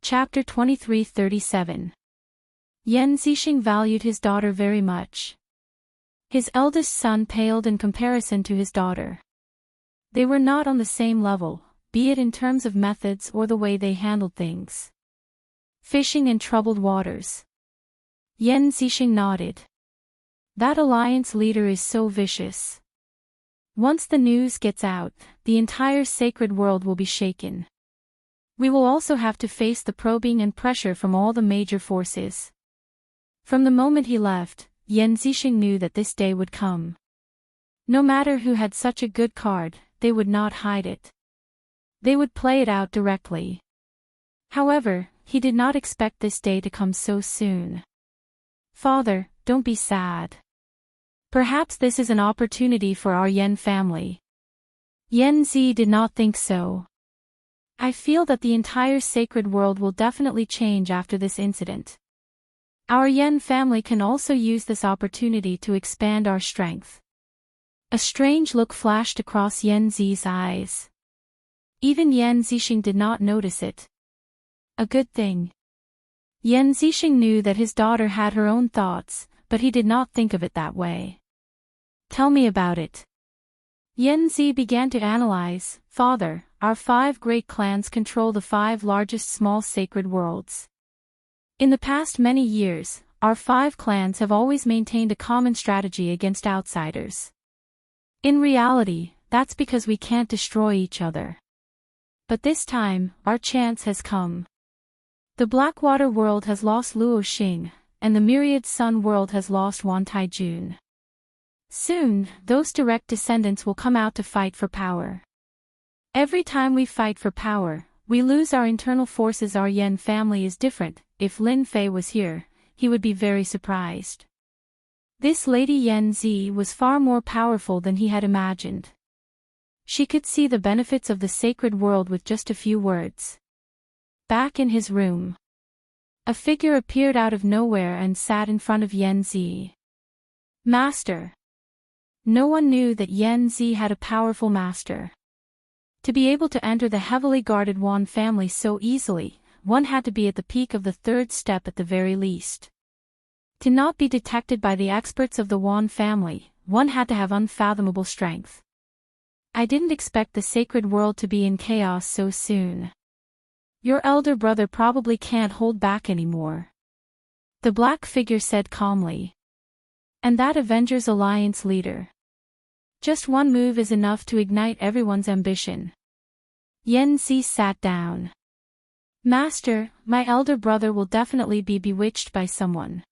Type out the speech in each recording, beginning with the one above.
Chapter 2337. Yan Zixing valued his daughter very much. His eldest son paled in comparison to his daughter. They were not on the same level, be it in terms of methods or the way they handled things. Fishing in troubled waters. Yan Zixing nodded. That alliance leader is so vicious. Once the news gets out, the entire sacred world will be shaken. We will also have to face the probing and pressure from all the major forces. From the moment he left, Yan Zixing knew that this day would come. No matter who had such a good card, they would not hide it. They would play it out directly. However, he did not expect this day to come so soon. Father, don't be sad. Perhaps this is an opportunity for our Yan family. Yan Zi did not think so. I feel that the entire sacred world will definitely change after this incident. Our Yan family can also use this opportunity to expand our strength. A strange look flashed across Yan Zi's eyes. Even Yan Zixing did not notice it. A good thing. Yan Zixing knew that his daughter had her own thoughts, but he did not think of it that way. Tell me about it. Yan Zi began to analyze. Father, our 5 great clans control the 5 largest small sacred worlds. In the past many years, our 5 clans have always maintained a common strategy against outsiders. In reality, that's because we can't destroy each other. But this time, our chance has come. The Blackwater world has lost Luo Xing, and the Myriad Sun world has lost Wan Taijun. Soon, those direct descendants will come out to fight for power. Every time we fight for power, we lose our internal forces. Our Yan family is different. If Lin Fei was here, he would be very surprised. This Lady Yan Zi was far more powerful than he had imagined. She could see the benefits of the sacred world with just a few words. Back in his room, a figure appeared out of nowhere and sat in front of Yan Zi. Master. No one knew that Yan Zi had a powerful master. To be able to enter the heavily guarded Wan family so easily, one had to be at the peak of the 3rd step at the very least. To not be detected by the experts of the Wan family, one had to have unfathomable strength. I didn't expect the sacred world to be in chaos so soon. Your elder brother probably can't hold back anymore. The black figure said calmly. And that Avengers Alliance leader. Just one move is enough to ignite everyone's ambition. Yan Zi sat down. Master, my elder brother will definitely be bewitched by someone.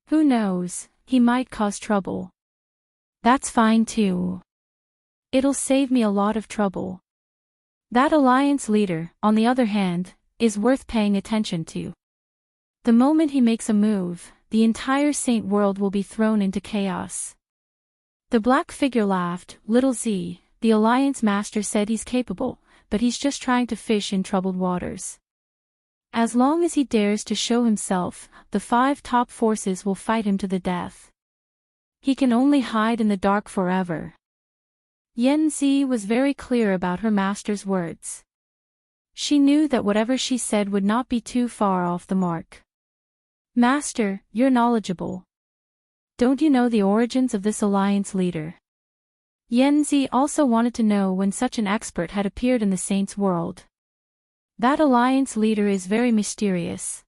Who knows, he might cause trouble. That's fine too. It'll save me a lot of trouble. That alliance leader, on the other hand, is worth paying attention to. The moment he makes a move, the entire Saint world will be thrown into chaos. The black figure laughed. Little Z, the alliance master said he's capable, but he's just trying to fish in troubled waters. As long as he dares to show himself, the 5 top forces will fight him to the death. He can only hide in the dark forever. Yan Zi was very clear about her master's words. She knew that whatever she said would not be too far off the mark. Master, you're knowledgeable. Don't you know the origins of this alliance leader? Yan Zi also wanted to know when such an expert had appeared in the Saints' world. That alliance leader is very mysterious.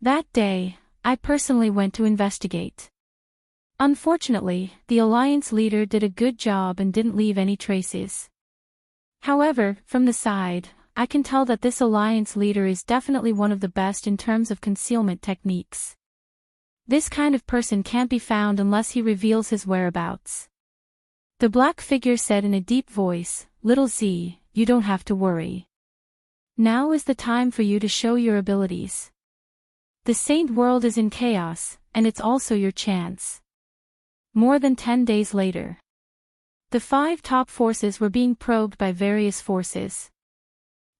That day, I personally went to investigate. Unfortunately, the alliance leader did a good job and didn't leave any traces. However, from the side, I can tell that this alliance leader is definitely one of the best in terms of concealment techniques. This kind of person can't be found unless he reveals his whereabouts. The black figure said in a deep voice, Little Z, you don't have to worry. Now is the time for you to show your abilities. The Saint world is in chaos, and it's also your chance. More than 10 days later, the 5 top forces were being probed by various forces.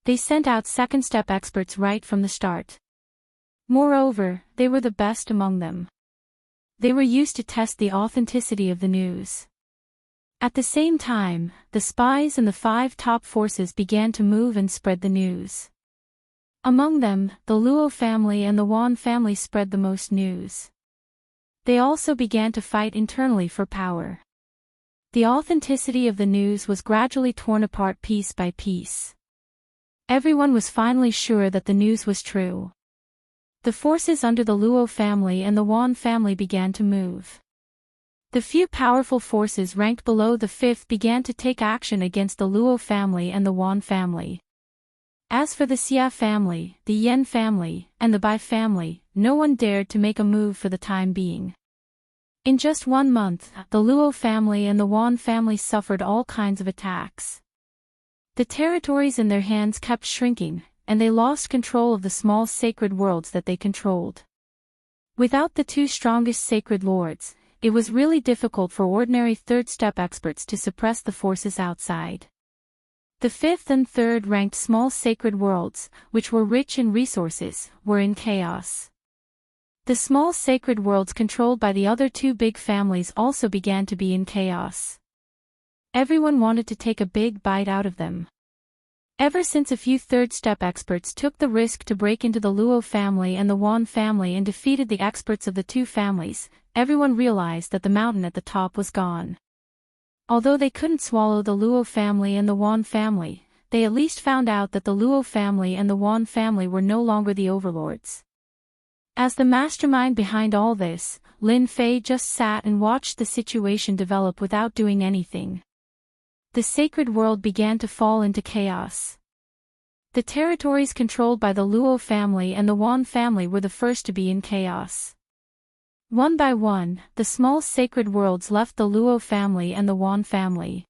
They sent out 2nd step experts right from the start. Moreover, they were the best among them. They were used to test the authenticity of the news. At the same time, the spies and the 5 top forces began to move and spread the news. Among them, the Luo family and the Wan family spread the most news. They also began to fight internally for power. The authenticity of the news was gradually torn apart piece by piece. Everyone was finally sure that the news was true. The forces under the Luo family and the Wan family began to move. The few powerful forces ranked below the fifth began to take action against the Luo family and the Wan family. As for the Xia family, the Yen family, and the Bai family, no one dared to make a move for the time being. In just 1 month, the Luo family and the Wan family suffered all kinds of attacks. The territories in their hands kept shrinking, and they lost control of the small sacred worlds that they controlled. Without the two strongest sacred lords, it was really difficult for ordinary third-step experts to suppress the forces outside. The fifth and third-ranked small sacred worlds, which were rich in resources, were in chaos. The small sacred worlds controlled by the other two big families also began to be in chaos. Everyone wanted to take a big bite out of them. Ever since a few third-step experts took the risk to break into the Luo family and the Wan family and defeated the experts of the two families, everyone realized that the mountain at the top was gone. Although they couldn't swallow the Luo family and the Wan family, they at least found out that the Luo family and the Wan family were no longer the overlords. As the mastermind behind all this, Lin Fei just sat and watched the situation develop without doing anything. The sacred world began to fall into chaos. The territories controlled by the Luo family and the Wan family were the first to be in chaos. One by one, the small sacred worlds left the Luo family and the Wan family.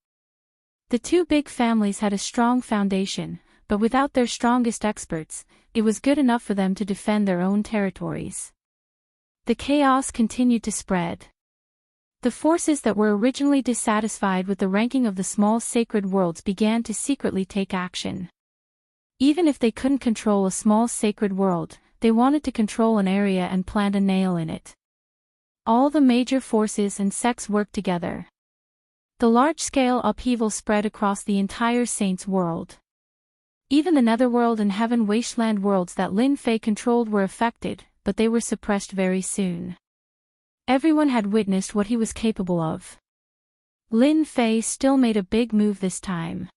The two big families had a strong foundation, but without their strongest experts, it was good enough for them to defend their own territories. The chaos continued to spread. The forces that were originally dissatisfied with the ranking of the small sacred worlds began to secretly take action. Even if they couldn't control a small sacred world, they wanted to control an area and plant a nail in it. All the major forces and sects worked together. The large-scale upheaval spread across the entire Saints world. Even the Netherworld and Heaven Wasteland worlds that Lin Fei controlled were affected, but they were suppressed very soon. Everyone had witnessed what he was capable of. Lin Fei still made a big move this time.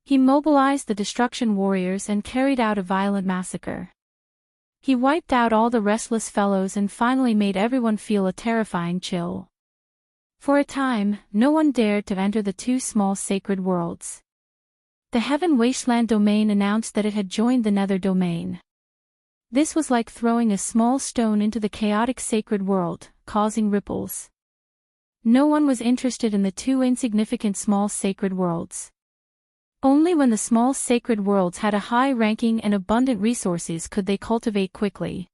He mobilized the Destruction Warriors and carried out a violent massacre. He wiped out all the restless fellows and finally made everyone feel a terrifying chill. For a time, no one dared to enter the two small sacred worlds. The Heaven Wasteland domain announced that it had joined the Nether domain. This was like throwing a small stone into the chaotic sacred world, causing ripples. No one was interested in the two insignificant small sacred worlds. Only when the small sacred worlds had a high ranking and abundant resources could they cultivate quickly.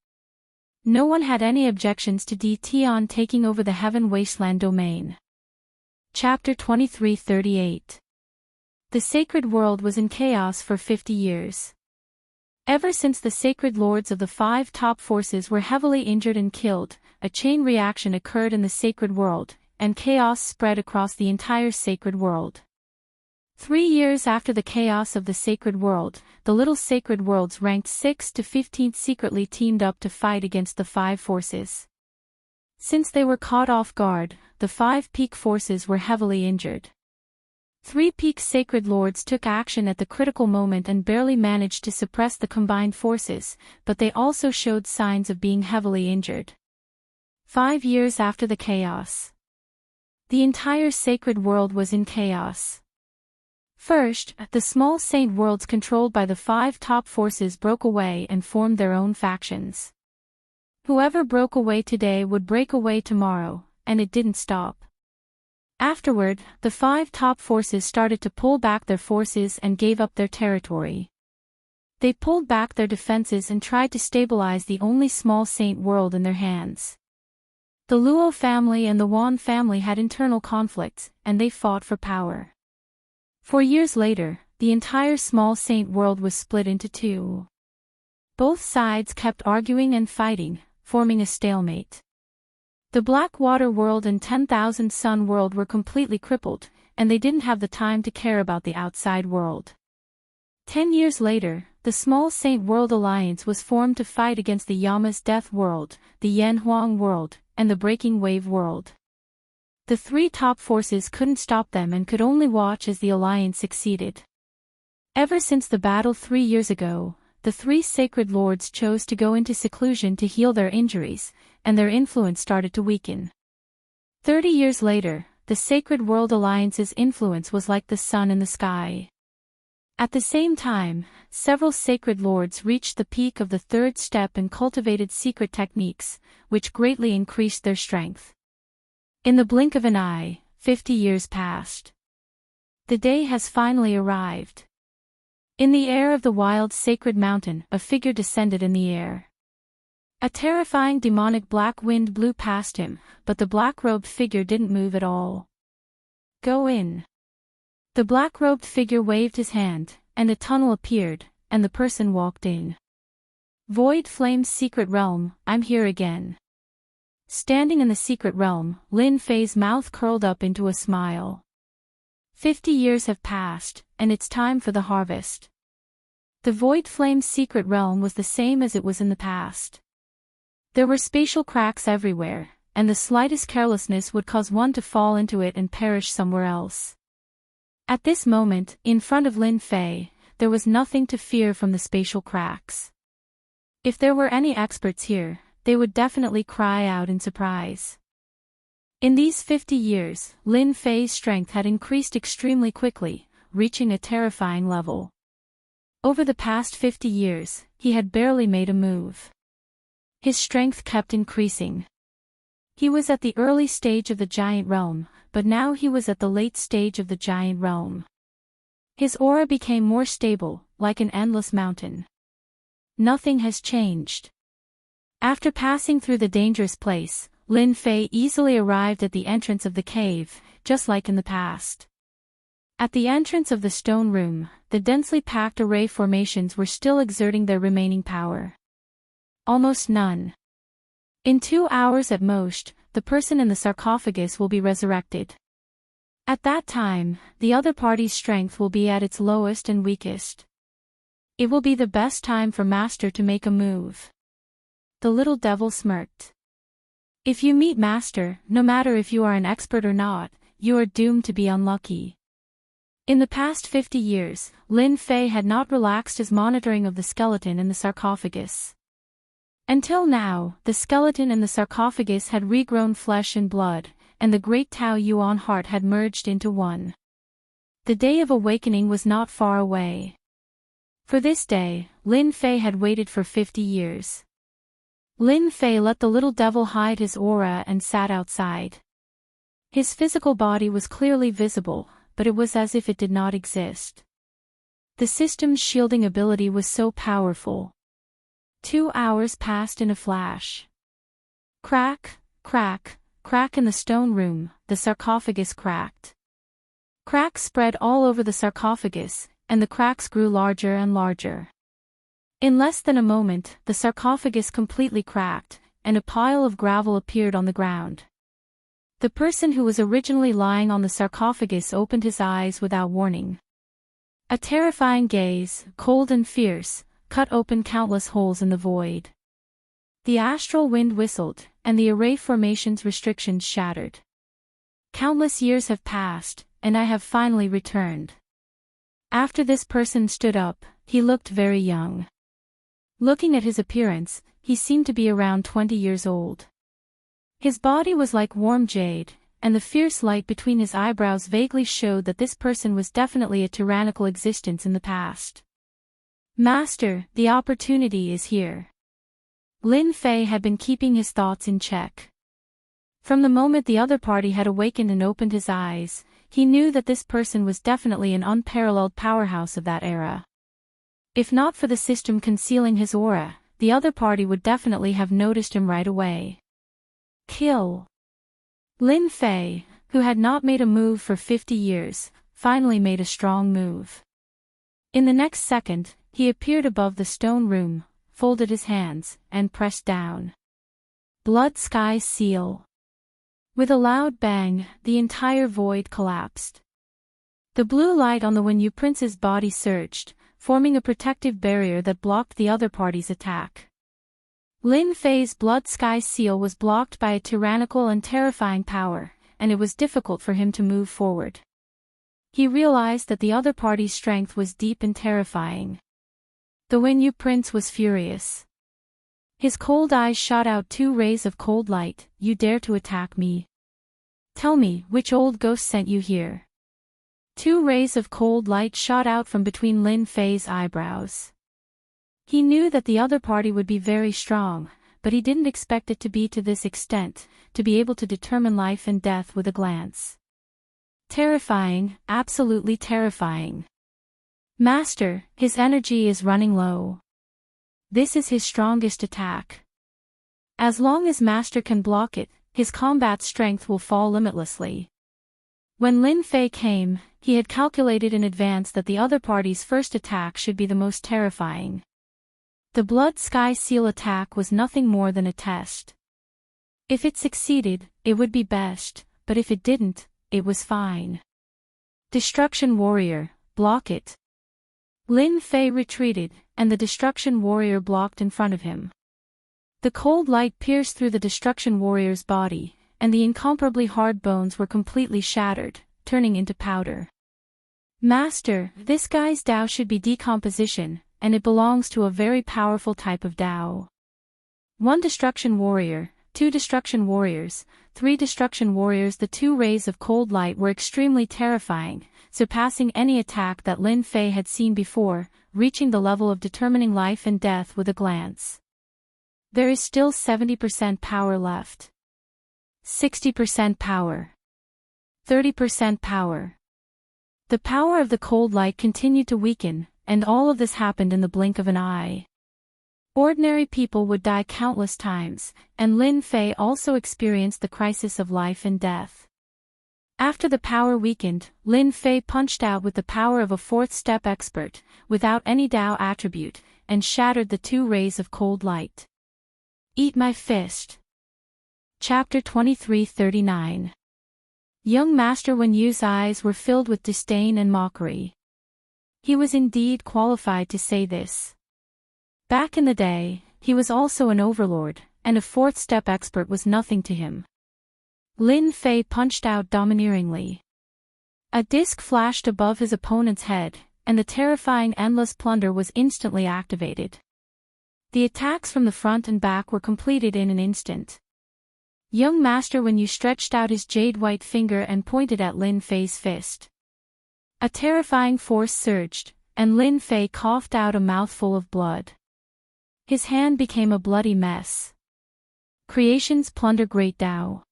No one had any objections to Tion taking over the Heaven Wasteland domain. Chapter 2338. The sacred world was in chaos for 50 years. Ever since the sacred lords of the 5 top forces were heavily injured and killed, a chain reaction occurred in the sacred world, and chaos spread across the entire sacred world. 3 years after the chaos of the sacred world, the little sacred worlds ranked 6 to 15th secretly teamed up to fight against the 5 forces. Since they were caught off guard, the 5 peak forces were heavily injured. 3 peak sacred lords took action at the critical moment and barely managed to suppress the combined forces, but they also showed signs of being heavily injured. 5 years after the chaos. The entire sacred world was in chaos. First, the small saint worlds controlled by the 5 top forces broke away and formed their own factions. Whoever broke away today would break away tomorrow, and it didn't stop. Afterward, the 5 top forces started to pull back their forces and gave up their territory. They pulled back their defenses and tried to stabilize the only small saint world in their hands. The Luo family and the Wan family had internal conflicts, and they fought for power. 4 years later, the entire small saint world was split into 2. Both sides kept arguing and fighting, forming a stalemate. The Blackwater world and 10,000 Sun world were completely crippled, and they didn't have the time to care about the outside world. 10 years later, the small Saint World Alliance was formed to fight against the Yama's Death World, the Yen Huang World, and the Breaking Wave World. The three top forces couldn't stop them and could only watch as the alliance succeeded. Ever since the battle 3 years ago, the three sacred lords chose to go into seclusion to heal their injuries, and their influence started to weaken. 30 years later, the Sacred World Alliance's influence was like the sun in the sky. At the same time, several sacred lords reached the peak of the third step and cultivated secret techniques, which greatly increased their strength. In the blink of an eye, 50 years passed. The day has finally arrived. In the air of the wild sacred mountain, a figure descended in the air. A terrifying demonic black wind blew past him, but the black-robed figure didn't move at all. "Go in." The black-robed figure waved his hand, and a tunnel appeared, and the person walked in. "Void Flame's secret realm, I'm here again." Standing in the secret realm, Lin Fei's mouth curled up into a smile. 50 years have passed, and it's time for the harvest. The Void Flame's secret realm was the same as it was in the past. There were spatial cracks everywhere, and the slightest carelessness would cause one to fall into it and perish somewhere else. At this moment, in front of Lin Fei, there was nothing to fear from the spatial cracks. If there were any experts here, they would definitely cry out in surprise. In these 50 years, Lin Fei's strength had increased extremely quickly, reaching a terrifying level. Over the past 50 years, he had barely made a move. His strength kept increasing. He was at the early stage of the giant realm, but now he was at the late stage of the giant realm. His aura became more stable, like an endless mountain. Nothing has changed. After passing through the dangerous place, Lin Fei easily arrived at the entrance of the cave, just like in the past. At the entrance of the stone room, the densely packed array formations were still exerting their remaining power. Almost none. In 2 hours at most, the person in the sarcophagus will be resurrected. At that time, the other party's strength will be at its lowest and weakest. It will be the best time for Master to make a move. The little devil smirked. If you meet Master, no matter if you are an expert or not, you are doomed to be unlucky. In the past 50 years, Lin Fei had not relaxed his monitoring of the skeleton in the sarcophagus. Until now, the skeleton in the sarcophagus had regrown flesh and blood, and the great Tao Yuan heart had merged into one. The day of awakening was not far away. For this day, Lin Fei had waited for 50 years. Lin Fei let the little devil hide his aura and sat outside. His physical body was clearly visible, but it was as if it did not exist. The system's shielding ability was so powerful. 2 hours passed in a flash. Crack, crack, crack in the stone room, the sarcophagus cracked. Cracks spread all over the sarcophagus, and the cracks grew larger and larger. In less than a moment, the sarcophagus completely cracked, and a pile of gravel appeared on the ground. The person who was originally lying on the sarcophagus opened his eyes without warning. A terrifying gaze, cold and fierce, cut open countless holes in the void. The astral wind whistled, and the array formation's restrictions shattered. Countless years have passed, and I have finally returned. After this person stood up, he looked very young. Looking at his appearance, he seemed to be around 20 years old. His body was like warm jade, and the fierce light between his eyebrows vaguely showed that this person was definitely a tyrannical existence in the past. Master, the opportunity is here. Lin Fei had been keeping his thoughts in check. From the moment the other party had awakened and opened his eyes, he knew that this person was definitely an unparalleled powerhouse of that era. If not for the system concealing his aura, the other party would definitely have noticed him right away. Kill. Lin Fei, who had not made a move for 50 years, finally made a strong move. In the next second, he appeared above the stone room, folded his hands, and pressed down. Blood Sky Seal. With a loud bang, the entire void collapsed. The blue light on the Wenyu Prince's body surged, forming a protective barrier that blocked the other party's attack. Lin Fei's blood sky seal was blocked by a tyrannical and terrifying power, and it was difficult for him to move forward. He realized that the other party's strength was deep and terrifying. The Wenyu prince was furious. His cold eyes shot out 2 rays of cold light. You dare to attack me? Tell me, which old ghost sent you here? 2 rays of cold light shot out from between Lin Fei's eyebrows. He knew that the other party would be very strong, but he didn't expect it to be to this extent, to be able to determine life and death with a glance. Terrifying, absolutely terrifying. Master, his energy is running low. This is his strongest attack. As long as Master can block it, his combat strength will fall limitlessly. When Lin Fei came, he had calculated in advance that the other party's first attack should be the most terrifying. The Blood Sky Seal attack was nothing more than a test. If it succeeded, it would be best, but if it didn't, it was fine. Destruction Warrior, block it. Lin Fei retreated, and the Destruction Warrior blocked in front of him. The cold light pierced through the Destruction Warrior's body, and the incomparably hard bones were completely shattered, turning into powder. Master, this guy's Tao should be decomposition, and it belongs to a very powerful type of Tao. 1 Destruction Warrior, 2 Destruction Warriors, 3 Destruction Warriors. The 2 rays of cold light were extremely terrifying, surpassing any attack that Lin Fei had seen before, reaching the level of determining life and death with a glance. There is still 70% power left. 60% power. 30% power. The power of the cold light continued to weaken, and all of this happened in the blink of an eye. Ordinary people would die countless times, and Lin Fei also experienced the crisis of life and death. After the power weakened, Lin Fei punched out with the power of a 4th-step expert, without any Tao attribute, and shattered the 2 rays of cold light. Eat my fist. Chapter 2339. Young Master Wenyu's eyes were filled with disdain and mockery. He was indeed qualified to say this. Back in the day, he was also an overlord, and a 4th-step expert was nothing to him. Lin Fei punched out domineeringly. A disc flashed above his opponent's head, and the terrifying Endless Plunder was instantly activated. The attacks from the front and back were completed in an instant. Young Master Wenyu stretched out his jade-white finger and pointed at Lin Fei's fist. A terrifying force surged, and Lin Fei coughed out a mouthful of blood. His hand became a bloody mess. Creations plunder Great Tao.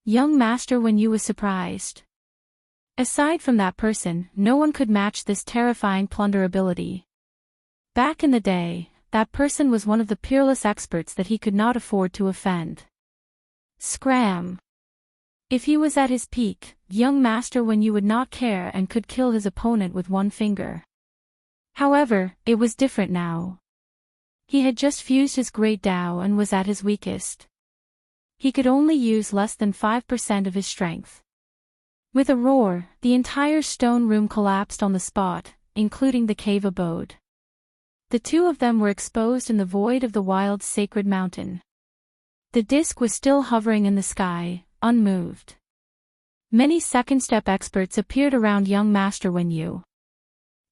Young Master Wenyu was surprised. Aside from that person, no one could match this terrifying plunder ability. Back in the day, that person was one of the peerless experts that he could not afford to offend. Scram! If he was at his peak, young Master Wenyu would not care and could kill his opponent with 1 finger. However, it was different now. He had just fused his Great Tao and was at his weakest. He could only use less than 5% of his strength. With a roar, the entire stone room collapsed on the spot, including the cave abode. The 2 of them were exposed in the void of the wild sacred mountain. The disc was still hovering in the sky, unmoved. Many 2nd-step experts appeared around young Master Wenyu.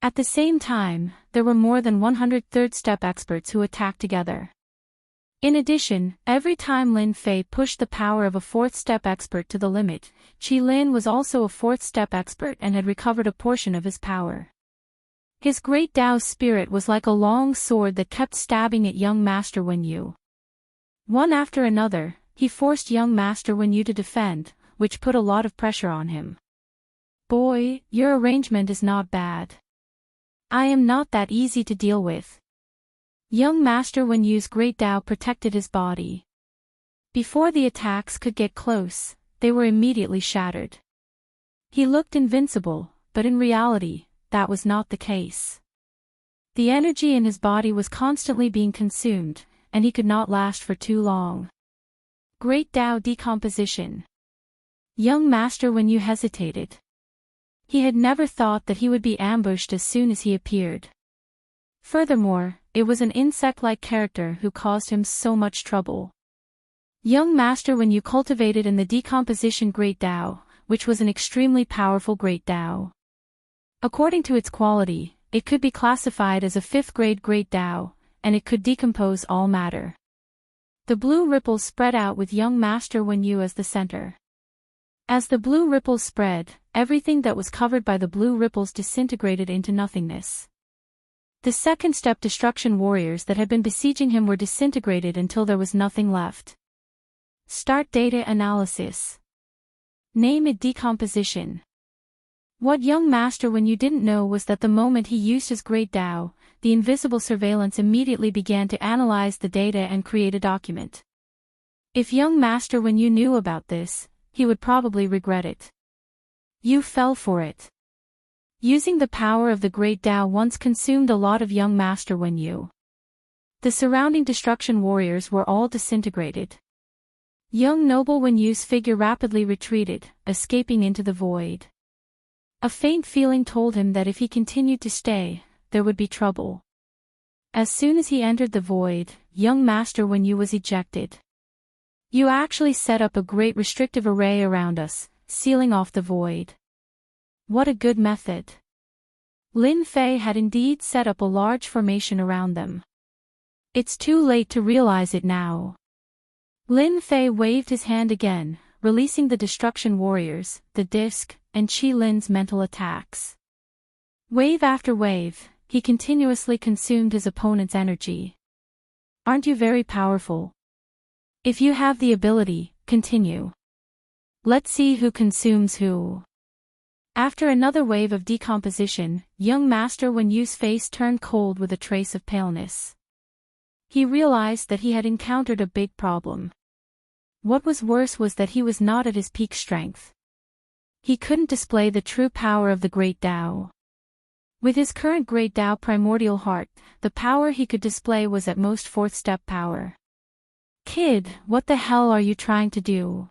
At the same time, there were more than 100 3rd-step experts who attacked together. In addition, every time Lin Fei pushed the power of a 4th-step expert to the limit, Qi Lin was also a 4th-step expert and had recovered a portion of his power. His Great Tao spirit was like a long sword that kept stabbing at young Master Wenyu. One after another, he forced young Master Wenyu to defend, which put a lot of pressure on him. Boy, your arrangement is not bad. I am not that easy to deal with. Young Master Wenyu's Great Tao protected his body. Before the attacks could get close, they were immediately shattered. He looked invincible, but in reality, that was not the case. The energy in his body was constantly being consumed, and he could not last for too long. Great Tao decomposition. Young Master Wenyu hesitated. He had never thought that he would be ambushed as soon as he appeared. Furthermore, it was an insect-like character who caused him so much trouble. Young Master, when you cultivated in the decomposition Great Tao, which was an extremely powerful Great Tao. According to its quality, it could be classified as a 5th grade Great Tao, and it could decompose all matter. The blue ripples spread out with Young Master when you as the center. As the blue ripples spread, everything that was covered by the blue ripples disintegrated into nothingness. The second step destruction warriors that had been besieging him were disintegrated until there was nothing left. Start data analysis. Name it decomposition. What Young Master when you didn't know was that the moment he used his Great Tao, the invisible surveillance immediately began to analyze the data and create a document. If Young Master when you knew about this, he would probably regret it. You fell for it. Using the power of the Great Tao once consumed a lot of Young Master when you. The surrounding destruction warriors were all disintegrated. Young Noble when you's figure rapidly retreated, escaping into the void. A faint feeling told him that if he continued to stay, there would be trouble. As soon as he entered the void, Young Master when you was ejected. You actually set up a great restrictive array around us, sealing off the void. What a good method. Lin Fei had indeed set up a large formation around them. It's too late to realize it now. Lin Fei waved his hand again, releasing the destruction warriors, the disc, and Qi Lin's mental attacks. Wave after wave, he continuously consumed his opponent's energy. Aren't you very powerful? If you have the ability, continue. Let's see who consumes who. After another wave of decomposition, Young Master when you's face turned cold with a trace of paleness. He realized that he had encountered a big problem. What was worse was that he was not at his peak strength. He couldn't display the true power of the Great Tao. With his current Great Tao primordial heart, the power he could display was at most 4th step power. Kid, what the hell are you trying to do?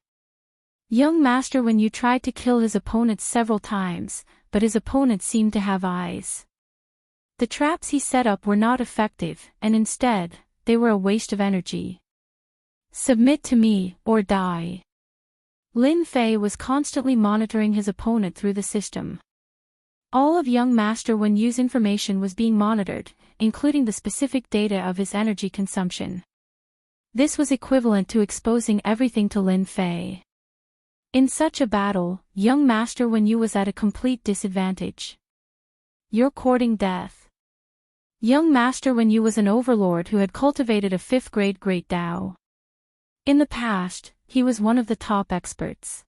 Young Master when you tried to kill his opponent several times, but his opponent seemed to have eyes. The traps he set up were not effective, and instead, they were a waste of energy. Submit to me, or die. Lin Fei was constantly monitoring his opponent through the system. All of Young Master when you's information was being monitored, including the specific data of his energy consumption. This was equivalent to exposing everything to Lin Fei. In such a battle, Young Master when you was at a complete disadvantage. You're courting death. Young Master when you was an overlord who had cultivated a 5th grade Great Tao. In the past, he was one of the top experts.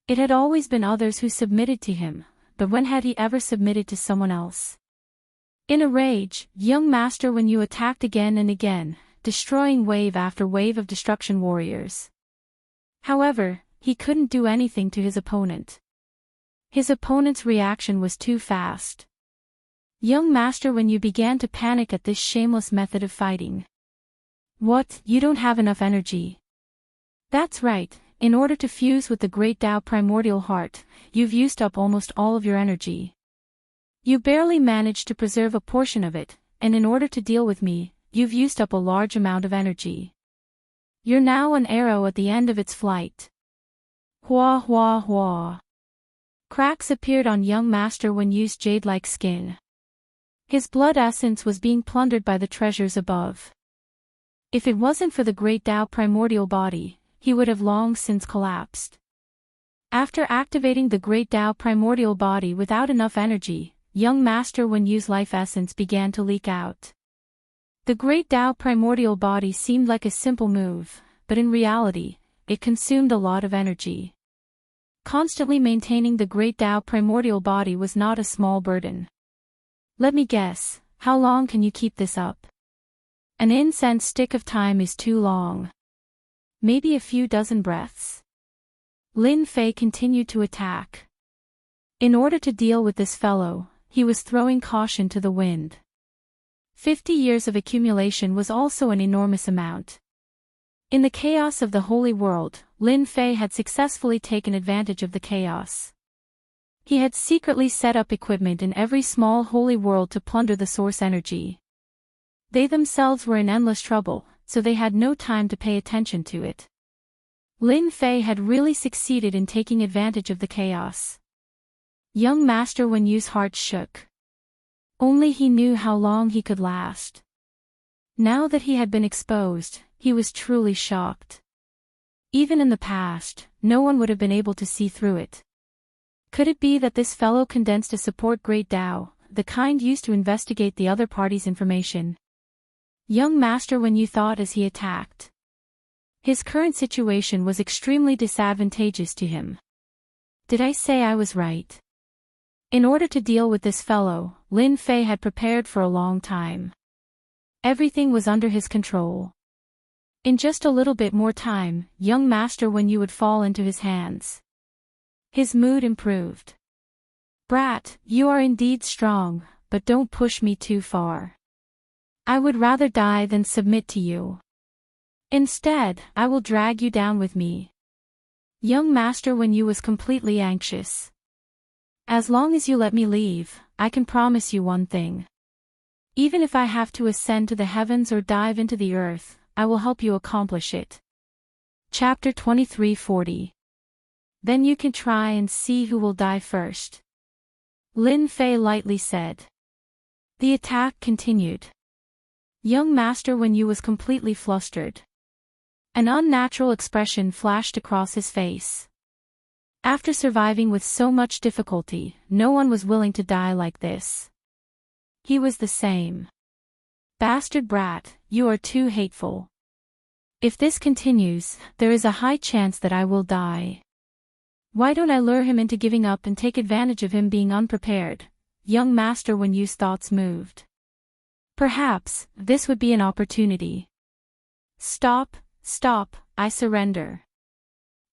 It had always been others who submitted to him, but when had he ever submitted to someone else? In a rage, Young Master when you attacked again and again, destroying wave after wave of destruction warriors. However, he couldn't do anything to his opponent. His opponent's reaction was too fast. Young Master when you began to panic at this shameless method of fighting. What, you don't have enough energy? That's right, in order to fuse with the Great Tao primordial heart, you've used up almost all of your energy. You barely managed to preserve a portion of it, and in order to deal with me, you've used up a large amount of energy. You're now an arrow at the end of its flight. Hua hua hua. Cracks appeared on Young Master when you's jade-like skin. His blood essence was being plundered by the treasures above. If it wasn't for the Great Tao primordial body, he would have long since collapsed. After activating the Great Tao primordial body without enough energy, Young Master when you's life essence began to leak out. The Great Tao primordial body seemed like a simple move, but in reality, it consumed a lot of energy. Constantly maintaining the Great Tao primordial body was not a small burden. Let me guess, how long can you keep this up? An incense stick of time is too long. Maybe a few dozen breaths. Lin Fei continued to attack. In order to deal with this fellow, he was throwing caution to the wind. 50 years of accumulation was also an enormous amount. In the chaos of the holy world, Lin Fei had successfully taken advantage of the chaos. He had secretly set up equipment in every small holy world to plunder the source energy. They themselves were in endless trouble, so they had no time to pay attention to it. Lin Fei had really succeeded in taking advantage of the chaos. Young Master Wen Yu's heart shook. Only he knew how long he could last. Now that he had been exposed, he was truly shocked. Even in the past, no one would have been able to see through it. Could it be that this fellow condensed a support Great Tao, the kind used to investigate the other party's information? Young Master Wen Yu thought as he attacked. His current situation was extremely disadvantageous to him. Did I say I was right? In order to deal with this fellow, Lin Fei had prepared for a long time. Everything was under his control. In just a little bit more time, young Master Wen Yu would fall into his hands. His mood improved. Brat, you are indeed strong, but don't push me too far. I would rather die than submit to you. Instead, I will drag you down with me. Young Master Wen Yu was completely anxious. As long as you let me leave, I can promise you one thing. Even if I have to ascend to the heavens or dive into the earth, I will help you accomplish it. Chapter 2340. Then you can try and see who will die first. Lin Fei lightly said. The attack continued. Young Master Wen Yu was completely flustered. An unnatural expression flashed across his face. After surviving with so much difficulty, no one was willing to die like this. He was the same. Bastard brat, you are too hateful. If this continues, there is a high chance that I will die. Why don't I lure him into giving up and take advantage of him being unprepared? Young Master Wen Yu's thoughts moved. Perhaps, this would be an opportunity. Stop, I surrender.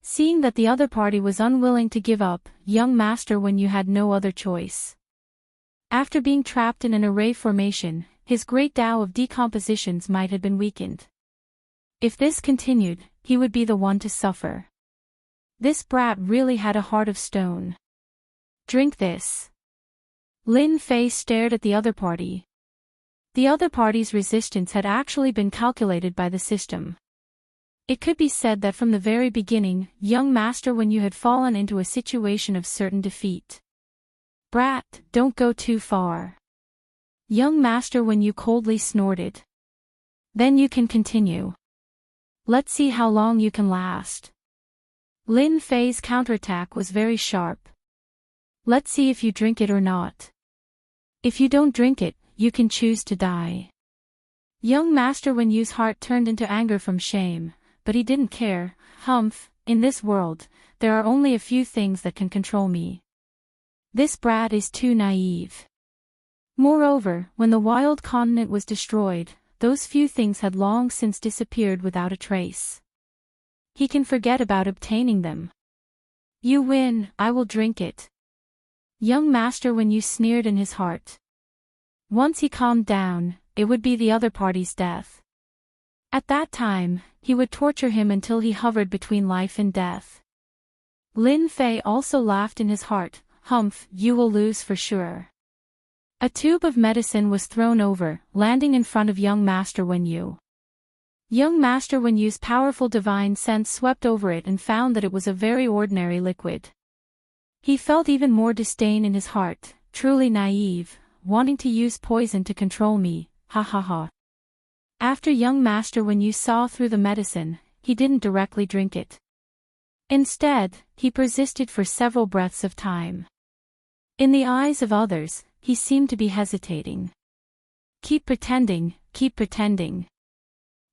Seeing that the other party was unwilling to give up, young Master Wen Yu had no other choice. After being trapped in an array formation, his great Tao of decompositions might have been weakened. If this continued, he would be the one to suffer. This brat really had a heart of stone. Drink this. Lin Fei stared at the other party. The other party's resistance had actually been calculated by the system. It could be said that from the very beginning, young Master Wen Yu had fallen into a situation of certain defeat. Brat, don't go too far. Young Master Wen Yu coldly snorted. Then you can continue. Let's see how long you can last. Lin Fei's counterattack was very sharp. Let's see if you drink it or not. If you don't drink it, you can choose to die. Young Master Wen Yu's heart turned into anger from shame, but he didn't care. Humph, in this world, there are only a few things that can control me. This brat is too naive. Moreover, when the wild continent was destroyed, those few things had long since disappeared without a trace. He can forget about obtaining them. You win, I will drink it. Young Master Wen Yu sneered in his heart. Once he calmed down, it would be the other party's death. At that time, he would torture him until he hovered between life and death. Lin Fei also laughed in his heart. Humph, you will lose for sure. A tube of medicine was thrown over, landing in front of young Master Wen Yu. Young Master Wen Yu's powerful divine sense swept over it and found that it was a very ordinary liquid. He felt even more disdain in his heart, truly naive, wanting to use poison to control me, ha ha ha. After young Master Wen Yu saw through the medicine, he didn't directly drink it. Instead, he persisted for several breaths of time. In the eyes of others, he seemed to be hesitating. Keep pretending, keep pretending.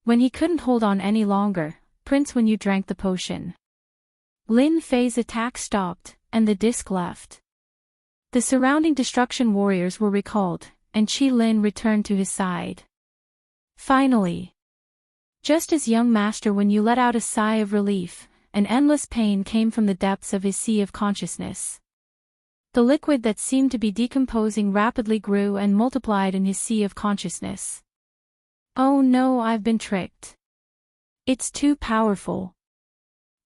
When he couldn't hold on any longer, Prince Wen Yu drank the potion. Lin Fei's attack stopped, and the disc left. The surrounding destruction warriors were recalled, and Qi Lin returned to his side. Finally. Just as young Master Wen Yu let out a sigh of relief, an endless pain came from the depths of his sea of consciousness. The liquid that seemed to be decomposing rapidly grew and multiplied in his sea of consciousness. Oh no, I've been tricked. It's too powerful.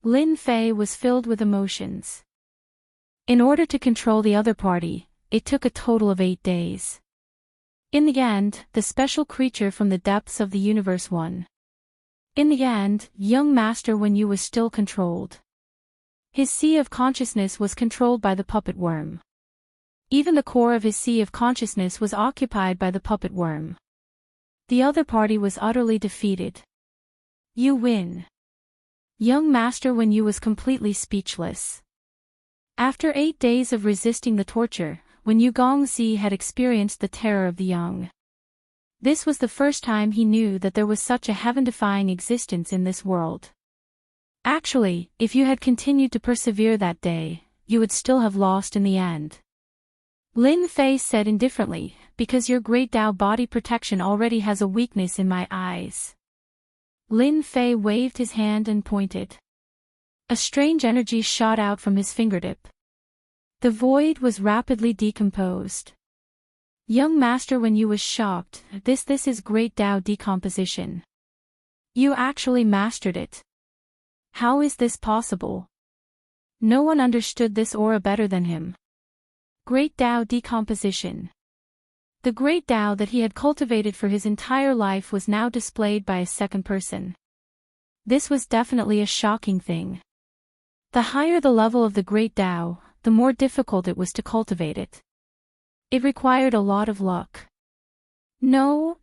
Lin Fei was filled with emotions. In order to control the other party, it took a total of 8 days. In the end, the special creature from the depths of the universe won. In the end, young Master Wenyu was still controlled. His sea of consciousness was controlled by the puppet worm. Even the core of his sea of consciousness was occupied by the puppet worm. The other party was utterly defeated. You win. Young Master Wenyu was completely speechless. After 8 days of resisting the torture, Wenyu Gongzi had experienced the terror of the young. This was the first time he knew that there was such a heaven-defying existence in this world. Actually, if you had continued to persevere that day, you would still have lost in the end. Lin Fei said indifferently, because your great Tao body protection already has a weakness in my eyes. Lin Fei waved his hand and pointed. A strange energy shot out from his fingertip. The void was rapidly decomposed. Young Master Wenyu was shocked. This is great Tao decomposition. You actually mastered it. How is this possible? No one understood this aura better than him. Great Tao decomposition. The great Tao that he had cultivated for his entire life was now displayed by a second person. This was definitely a shocking thing. The higher the level of the great Tao, the more difficult it was to cultivate it. It required a lot of luck. No,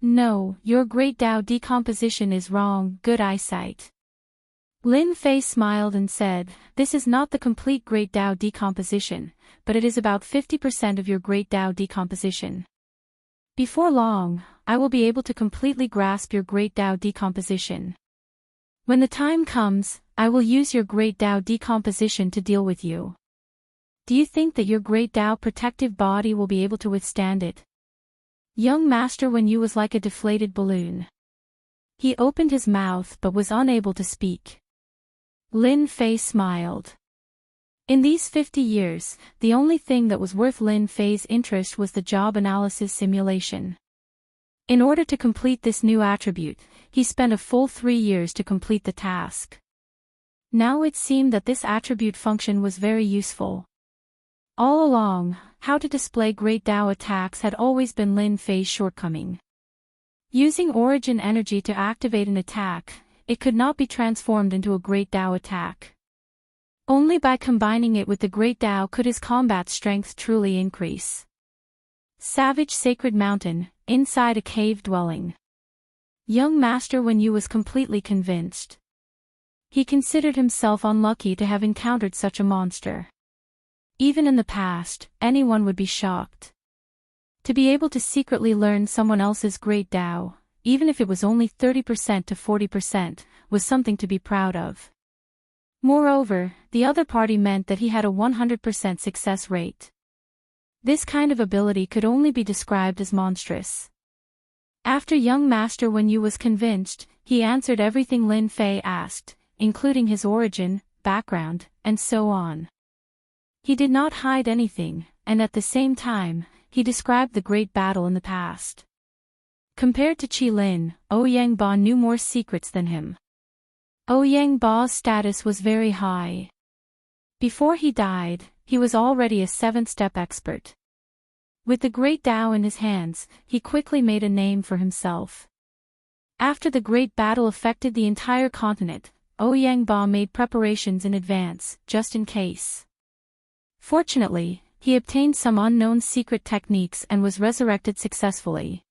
your great Tao decomposition is wrong, good eyesight. Lin Fei smiled and said, this is not the complete great Tao decomposition, but it is about 50% of your great Tao decomposition. Before long, I will be able to completely grasp your great Tao decomposition. When the time comes, I will use your great Tao decomposition to deal with you. Do you think that your great Tao protective body will be able to withstand it? Young Master Wenyu was like a deflated balloon. He opened his mouth but was unable to speak. Lin Fei smiled. In these 50 years, the only thing that was worth Lin Fei's interest was the job analysis simulation. In order to complete this new attribute, he spent a full 3 years to complete the task. Now it seemed that this attribute function was very useful. All along, how to display great Tao attacks had always been Lin Fei's shortcoming. Using origin energy to activate an attack, it could not be transformed into a great Tao attack. Only by combining it with the great Tao could his combat strength truly increase. Savage Sacred Mountain, inside a cave dwelling. Young Master Wenyu was completely convinced. He considered himself unlucky to have encountered such a monster. Even in the past, anyone would be shocked. To be able to secretly learn someone else's great Tao, even if it was only 30% to 40%, was something to be proud of. Moreover, the other party meant that he had a 100% success rate. This kind of ability could only be described as monstrous. After young Master Wenyu was convinced, he answered everything Lin Fei asked, including his origin, background, and so on. He did not hide anything, and at the same time, he described the great battle in the past. Compared to Qi Lin, Ouyang Ba knew more secrets than him. Ouyang Ba's status was very high. Before he died, he was already a 7th-step expert. With the great Tao in his hands, he quickly made a name for himself. After the great battle affected the entire continent, Ouyang Ba made preparations in advance, just in case. Fortunately, he obtained some unknown secret techniques and was resurrected successfully.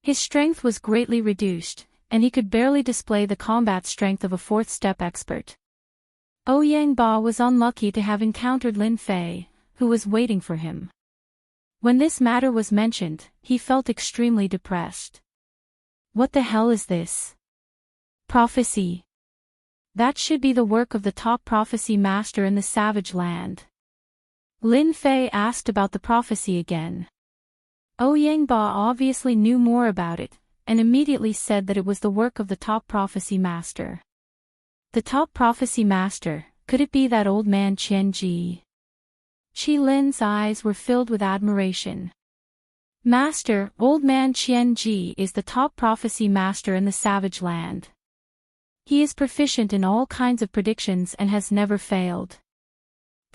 His strength was greatly reduced, and he could barely display the combat strength of a 4th-step expert. Ouyang Ba was unlucky to have encountered Lin Fei, who was waiting for him. When this matter was mentioned, he felt extremely depressed. What the hell is this? Prophecy. That should be the work of the top prophecy master in the Savage Land. Lin Fei asked about the prophecy again. Ouyang Ba obviously knew more about it, and immediately said that it was the work of the top prophecy master. The top prophecy master, could it be that old man Qian Ji? Qi Lin's eyes were filled with admiration. Master, old man Qian Ji is the top prophecy master in the Savage Land. He is proficient in all kinds of predictions and has never failed.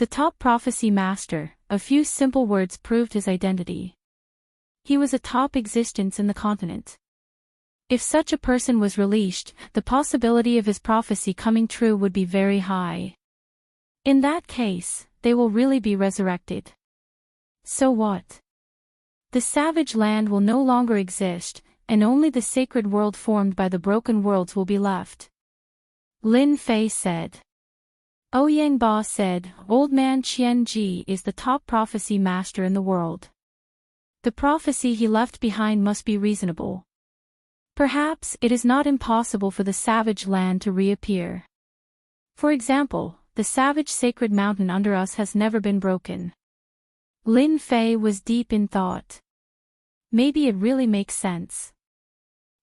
The top prophecy master, a few simple words proved his identity. He was a top existence in the continent. If such a person was released, the possibility of his prophecy coming true would be very high. In that case, they will really be resurrected. So what? The savage land will no longer exist, and only the sacred world formed by the broken worlds will be left. Lin Fei said. Ouyang Ba said, Old Man Qian Ji is the top prophecy master in the world. The prophecy he left behind must be reasonable. Perhaps it is not impossible for the savage land to reappear. For example, the savage sacred mountain under us has never been broken. Lin Fei was deep in thought. Maybe it really makes sense.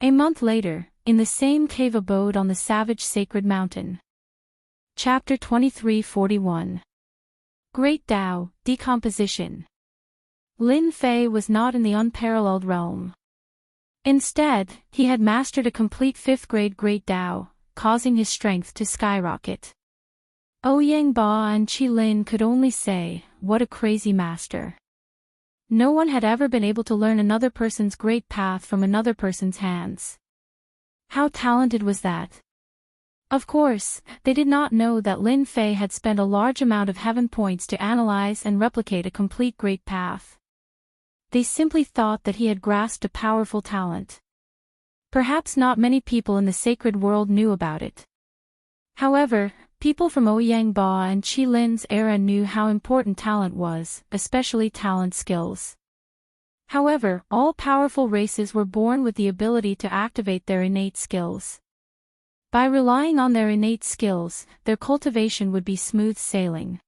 A month later, in the same cave abode on the savage sacred mountain. Chapter 2341. Great Tao, Decomposition. Lin Fei was not in the unparalleled realm. Instead, he had mastered a complete 5th grade Great Tao, causing his strength to skyrocket. Ouyang Ba and Qi Lin could only say, what a crazy master. No one had ever been able to learn another person's great path from another person's hands. How talented was that? Of course, they did not know that Lin Fei had spent a large amount of heaven points to analyze and replicate a complete great path. They simply thought that he had grasped a powerful talent. Perhaps not many people in the sacred world knew about it. However, people from Ouyang Ba and Qi Lin's era knew how important talent was, especially talent skills. However, all powerful races were born with the ability to activate their innate skills. By relying on their innate skills, their cultivation would be smooth sailing.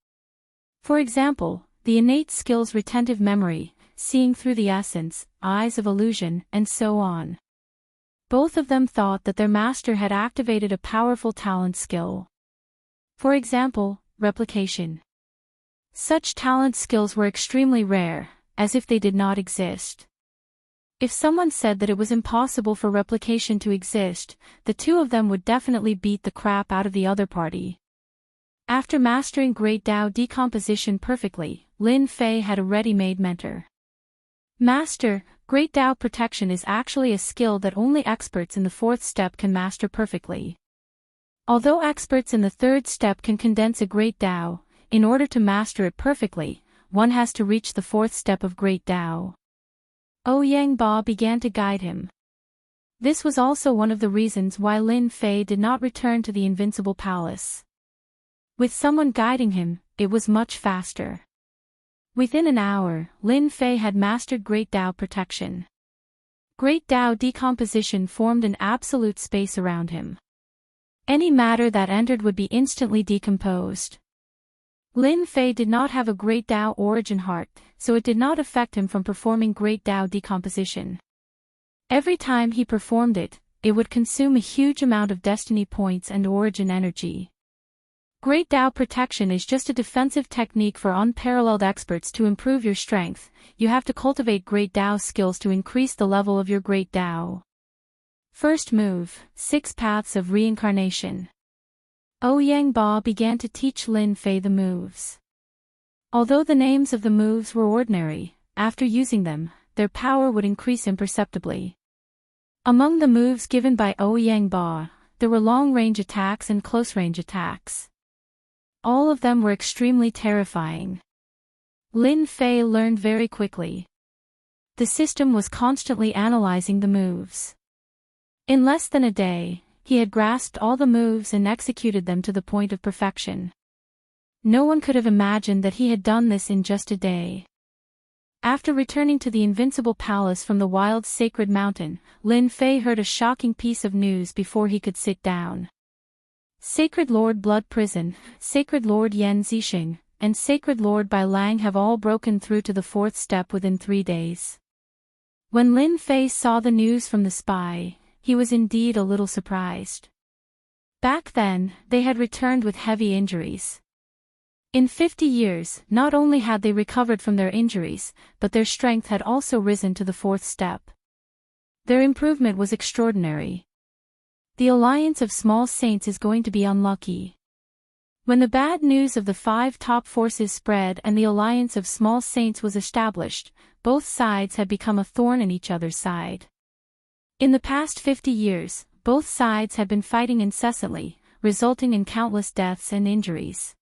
For example, the innate skills retentive memory, seeing through the essence, eyes of illusion, and so on. Both of them thought that their master had activated a powerful talent skill. For example, replication. Such talent skills were extremely rare, as if they did not exist. If someone said that it was impossible for replication to exist, the two of them would definitely beat the crap out of the other party. After mastering Great Tao decomposition perfectly, Lin Fei had a ready-made mentor. Master, Great Tao protection is actually a skill that only experts in the 4th step can master perfectly. Although experts in the 3rd step can condense a Great Tao, in order to master it perfectly, one has to reach the 4th step of Great Tao. Ouyang Ba began to guide him. This was also one of the reasons why Lin Fei did not return to the Invincible Palace. With someone guiding him, it was much faster. Within an hour, Lin Fei had mastered Great Tao protection. Great Tao decomposition formed an absolute space around him. Any matter that entered would be instantly decomposed. Lin Fei did not have a Great Tao origin heart, so it did not affect him from performing Great Tao decomposition. Every time he performed it, it would consume a huge amount of destiny points and origin energy. Great Tao protection is just a defensive technique for unparalleled experts to improve your strength. You have to cultivate Great Tao skills to increase the level of your Great Tao. First move, 6 paths of reincarnation. Ouyang Ba began to teach Lin Fei the moves. Although the names of the moves were ordinary, after using them, their power would increase imperceptibly. Among the moves given by Ouyang Ba, there were long-range attacks and close-range attacks. All of them were extremely terrifying. Lin Fei learned very quickly. The system was constantly analyzing the moves. In less than a day, he had grasped all the moves and executed them to the point of perfection. No one could have imagined that he had done this in just a day. After returning to the Invincible Palace from the wild sacred mountain, Lin Fei heard a shocking piece of news before he could sit down. Sacred Lord Blood Prison, Sacred Lord Yan Zixing, and Sacred Lord Bai Lang have all broken through to the 4th step within 3 days. When Lin Fei saw the news from the spy, he was indeed a little surprised. Back then, they had returned with heavy injuries. In 50 years, not only had they recovered from their injuries, but their strength had also risen to the 4th step. Their improvement was extraordinary. The alliance of small saints is going to be unlucky. When the bad news of the 5 top forces spread and the alliance of small saints was established, both sides had become a thorn in each other's side. In the past 50 years, both sides had been fighting incessantly, resulting in countless deaths and injuries.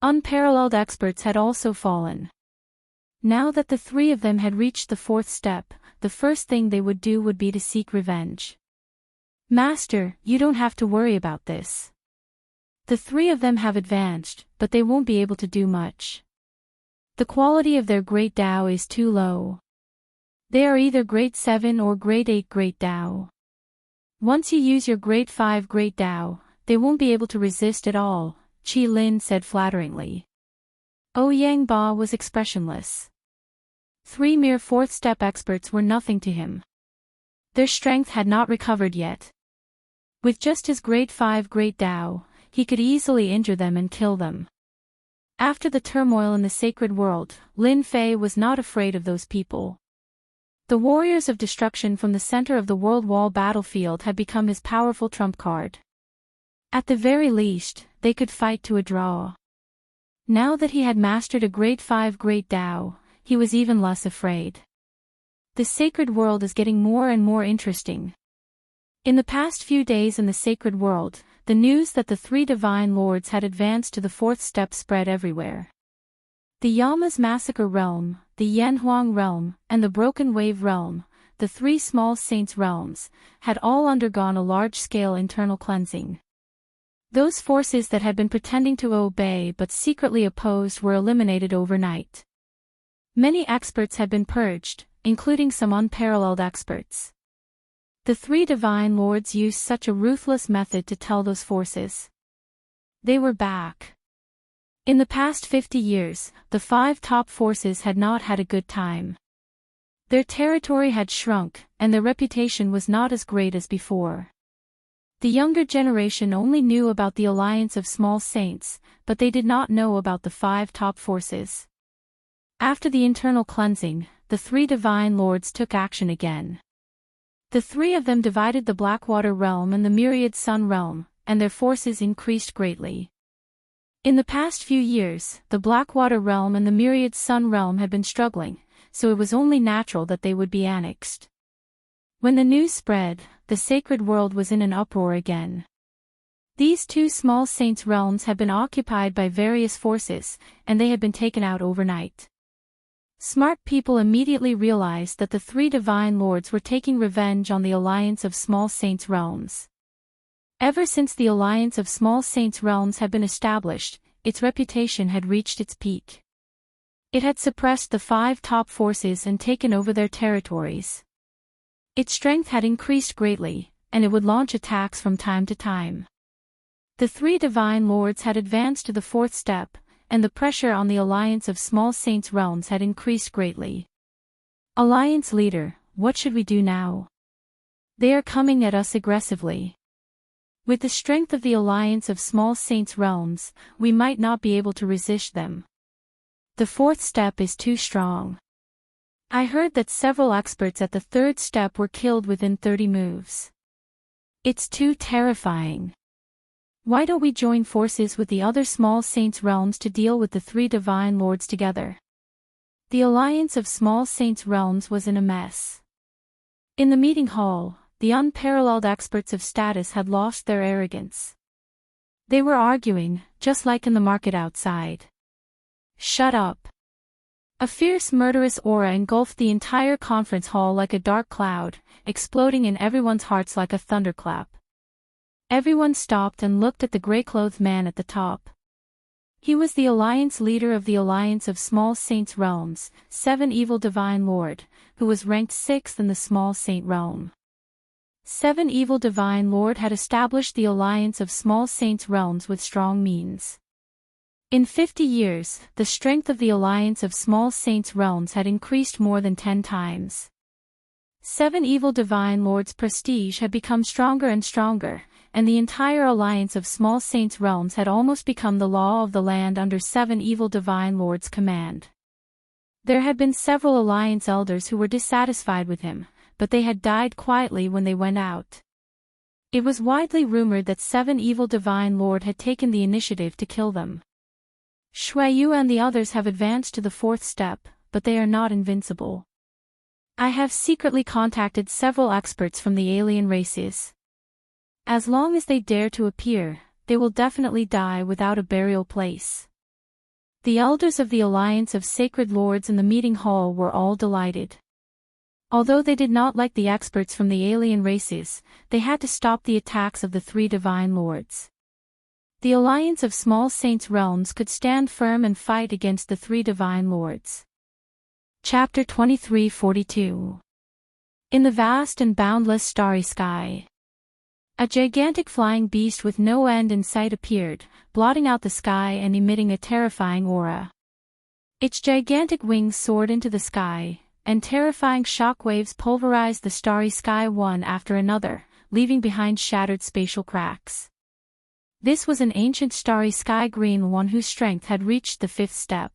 Unparalleled experts had also fallen. Now that the 3 of them had reached the 4th step, the first thing they would do would be to seek revenge. Master, you don't have to worry about this. The 3 of them have advanced, but they won't be able to do much. The quality of their Great Tao is too low. They are either Grade 7 or Grade 8 Great Tao. Once you use your Grade 5 Great Tao, they won't be able to resist at all, Qi Lin said flatteringly. Ouyang Ba was expressionless. 3 mere 4th step experts were nothing to him. Their strength had not recovered yet. With just his Grade 5 Great Tao, he could easily injure them and kill them. After the turmoil in the sacred world, Lin Fei was not afraid of those people. The warriors of destruction from the center of the World Wall battlefield had become his powerful trump card. At the very least, they could fight to a draw. Now that he had mastered a Grade 5 Great Tao, he was even less afraid. The sacred world is getting more and more interesting. In the past few days in the sacred world, the news that the 3 divine lords had advanced to the 4th step spread everywhere. The Yama's Massacre Realm, the Yanhuang Realm, and the Broken Wave Realm, the 3 small saints' realms, had all undergone a large-scale internal cleansing. Those forces that had been pretending to obey but secretly opposed were eliminated overnight. Many experts had been purged, including some unparalleled experts. The 3 divine lords used such a ruthless method to tell those forces. They were back. In the past 50 years, the 5 top forces had not had a good time. Their territory had shrunk, and their reputation was not as great as before. The younger generation only knew about the alliance of small saints, but they did not know about the 5 top forces. After the internal cleansing, the 3 divine lords took action again. The 3 of them divided the Blackwater Realm and the Myriad Sun Realm, and their forces increased greatly. In the past few years, the Blackwater Realm and the Myriad Sun Realm had been struggling, so it was only natural that they would be annexed. When the news spread, the sacred world was in an uproar again. These 2 small saints' realms had been occupied by various forces, and they had been taken out overnight. Smart people immediately realized that the 3 divine lords were taking revenge on the alliance of small saints' realms. Ever since the alliance of small saints' realms had been established, its reputation had reached its peak. It had suppressed the 5 top forces and taken over their territories. Its strength had increased greatly, and it would launch attacks from time to time. The 3 divine lords had advanced to the 4th step, and the pressure on the alliance of small saints' realms had increased greatly. Alliance leader, what should we do now? They are coming at us aggressively. With the strength of the alliance of small saints' realms, we might not be able to resist them. The 4th step is too strong. I heard that several experts at the 3rd step were killed within 30 moves. It's too terrifying. Why don't we join forces with the other small saints' realms to deal with the 3 divine lords together? The alliance of small saints' realms was in a mess. In the meeting hall, the unparalleled experts of status had lost their arrogance. They were arguing, just like in the market outside. Shut up. A fierce murderous aura engulfed the entire conference hall like a dark cloud, exploding in everyone's hearts like a thunderclap. Everyone stopped and looked at the gray-clothed man at the top. He was the alliance leader of the alliance of small saints' realms, 7 evil divine lord, who was ranked 6th in the small saint realm. 7 evil divine lord had established the alliance of small saints' realms with strong means. In 50 years, the strength of the alliance of small saints' realms had increased more than 10 times. 7 evil divine lords' prestige had become stronger and stronger, and the entire alliance of small saints' realms had almost become the law of the land under 7 evil divine lords' command. There had been several alliance elders who were dissatisfied with him, but they had died quietly when they went out. It was widely rumored that 7 evil Divine Lord had taken the initiative to kill them. Shuiyu and the others have advanced to the 4th step, but they are not invincible. I have secretly contacted several experts from the alien races. As long as they dare to appear, they will definitely die without a burial place. The elders of the Alliance of Sacred Lords in the meeting hall were all delighted. Although they did not like the experts from the alien races, they had to stop the attacks of the 3 Divine Lords. The Alliance of Small Saints Realms could stand firm and fight against the 3 Divine Lords. Chapter 2342. In the vast and boundless starry sky, a gigantic flying beast with no end in sight appeared, blotting out the sky and emitting a terrifying aura. Its gigantic wings soared into the sky, and terrifying shockwaves pulverized the starry sky one after another, leaving behind shattered spatial cracks. This was an ancient starry sky green one whose strength had reached the 5th step.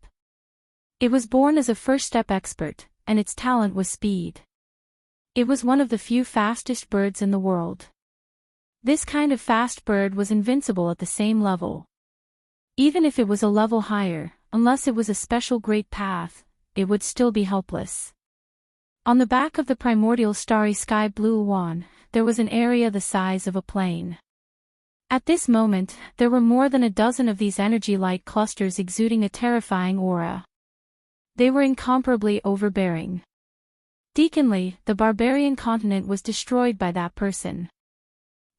It was born as a 1st step expert, and its talent was speed. It was one of the few fastest birds in the world. This kind of fast bird was invincible at the same level. Even if it was a level higher, unless it was a special great path, it would still be helpless. On the back of the primordial starry sky blue one, there was an area the size of a plane. At this moment, there were more than a dozen of these energy light clusters exuding a terrifying aura. They were incomparably overbearing. Deaconly, the barbarian continent was destroyed by that person.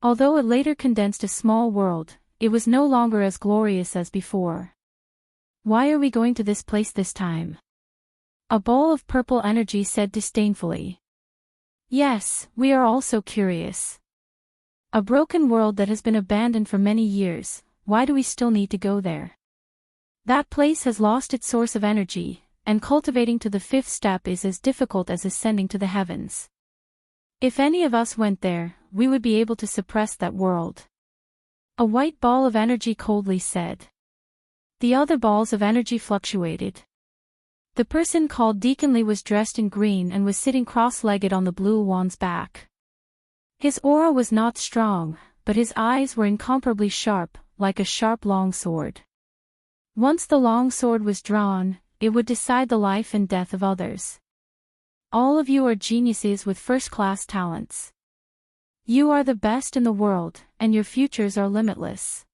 Although it later condensed a small world, it was no longer as glorious as before. Why are we going to this place this time? A ball of purple energy said disdainfully. Yes, we are also curious. A broken world that has been abandoned for many years, why do we still need to go there? That place has lost its source of energy, and cultivating to the 5th step is as difficult as ascending to the heavens. If any of us went there, we would be able to suppress that world. A white ball of energy coldly said. The other balls of energy fluctuated. The person called Deaconly was dressed in green and was sitting cross-legged on the blue wand's back. His aura was not strong, but his eyes were incomparably sharp, like a sharp long sword. Once the long sword was drawn, it would decide the life and death of others. All of you are geniuses with 1st-class talents. You are the best in the world, and your futures are limitless.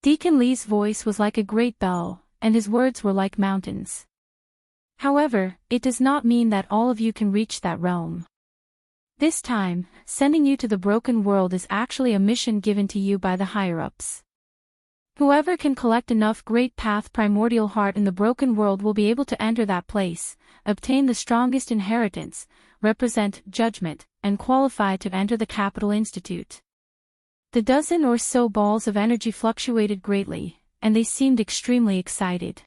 Deacon Lee's voice was like a great bell, and his words were like mountains. However, it does not mean that all of you can reach that realm. This time, sending you to the broken world is actually a mission given to you by the higher-ups. Whoever can collect enough Great Path Primordial Heart in the broken world will be able to enter that place, obtain the strongest inheritance, represent judgment, and qualify to enter the Capital Institute. The dozen or so balls of energy fluctuated greatly, and they seemed extremely excited.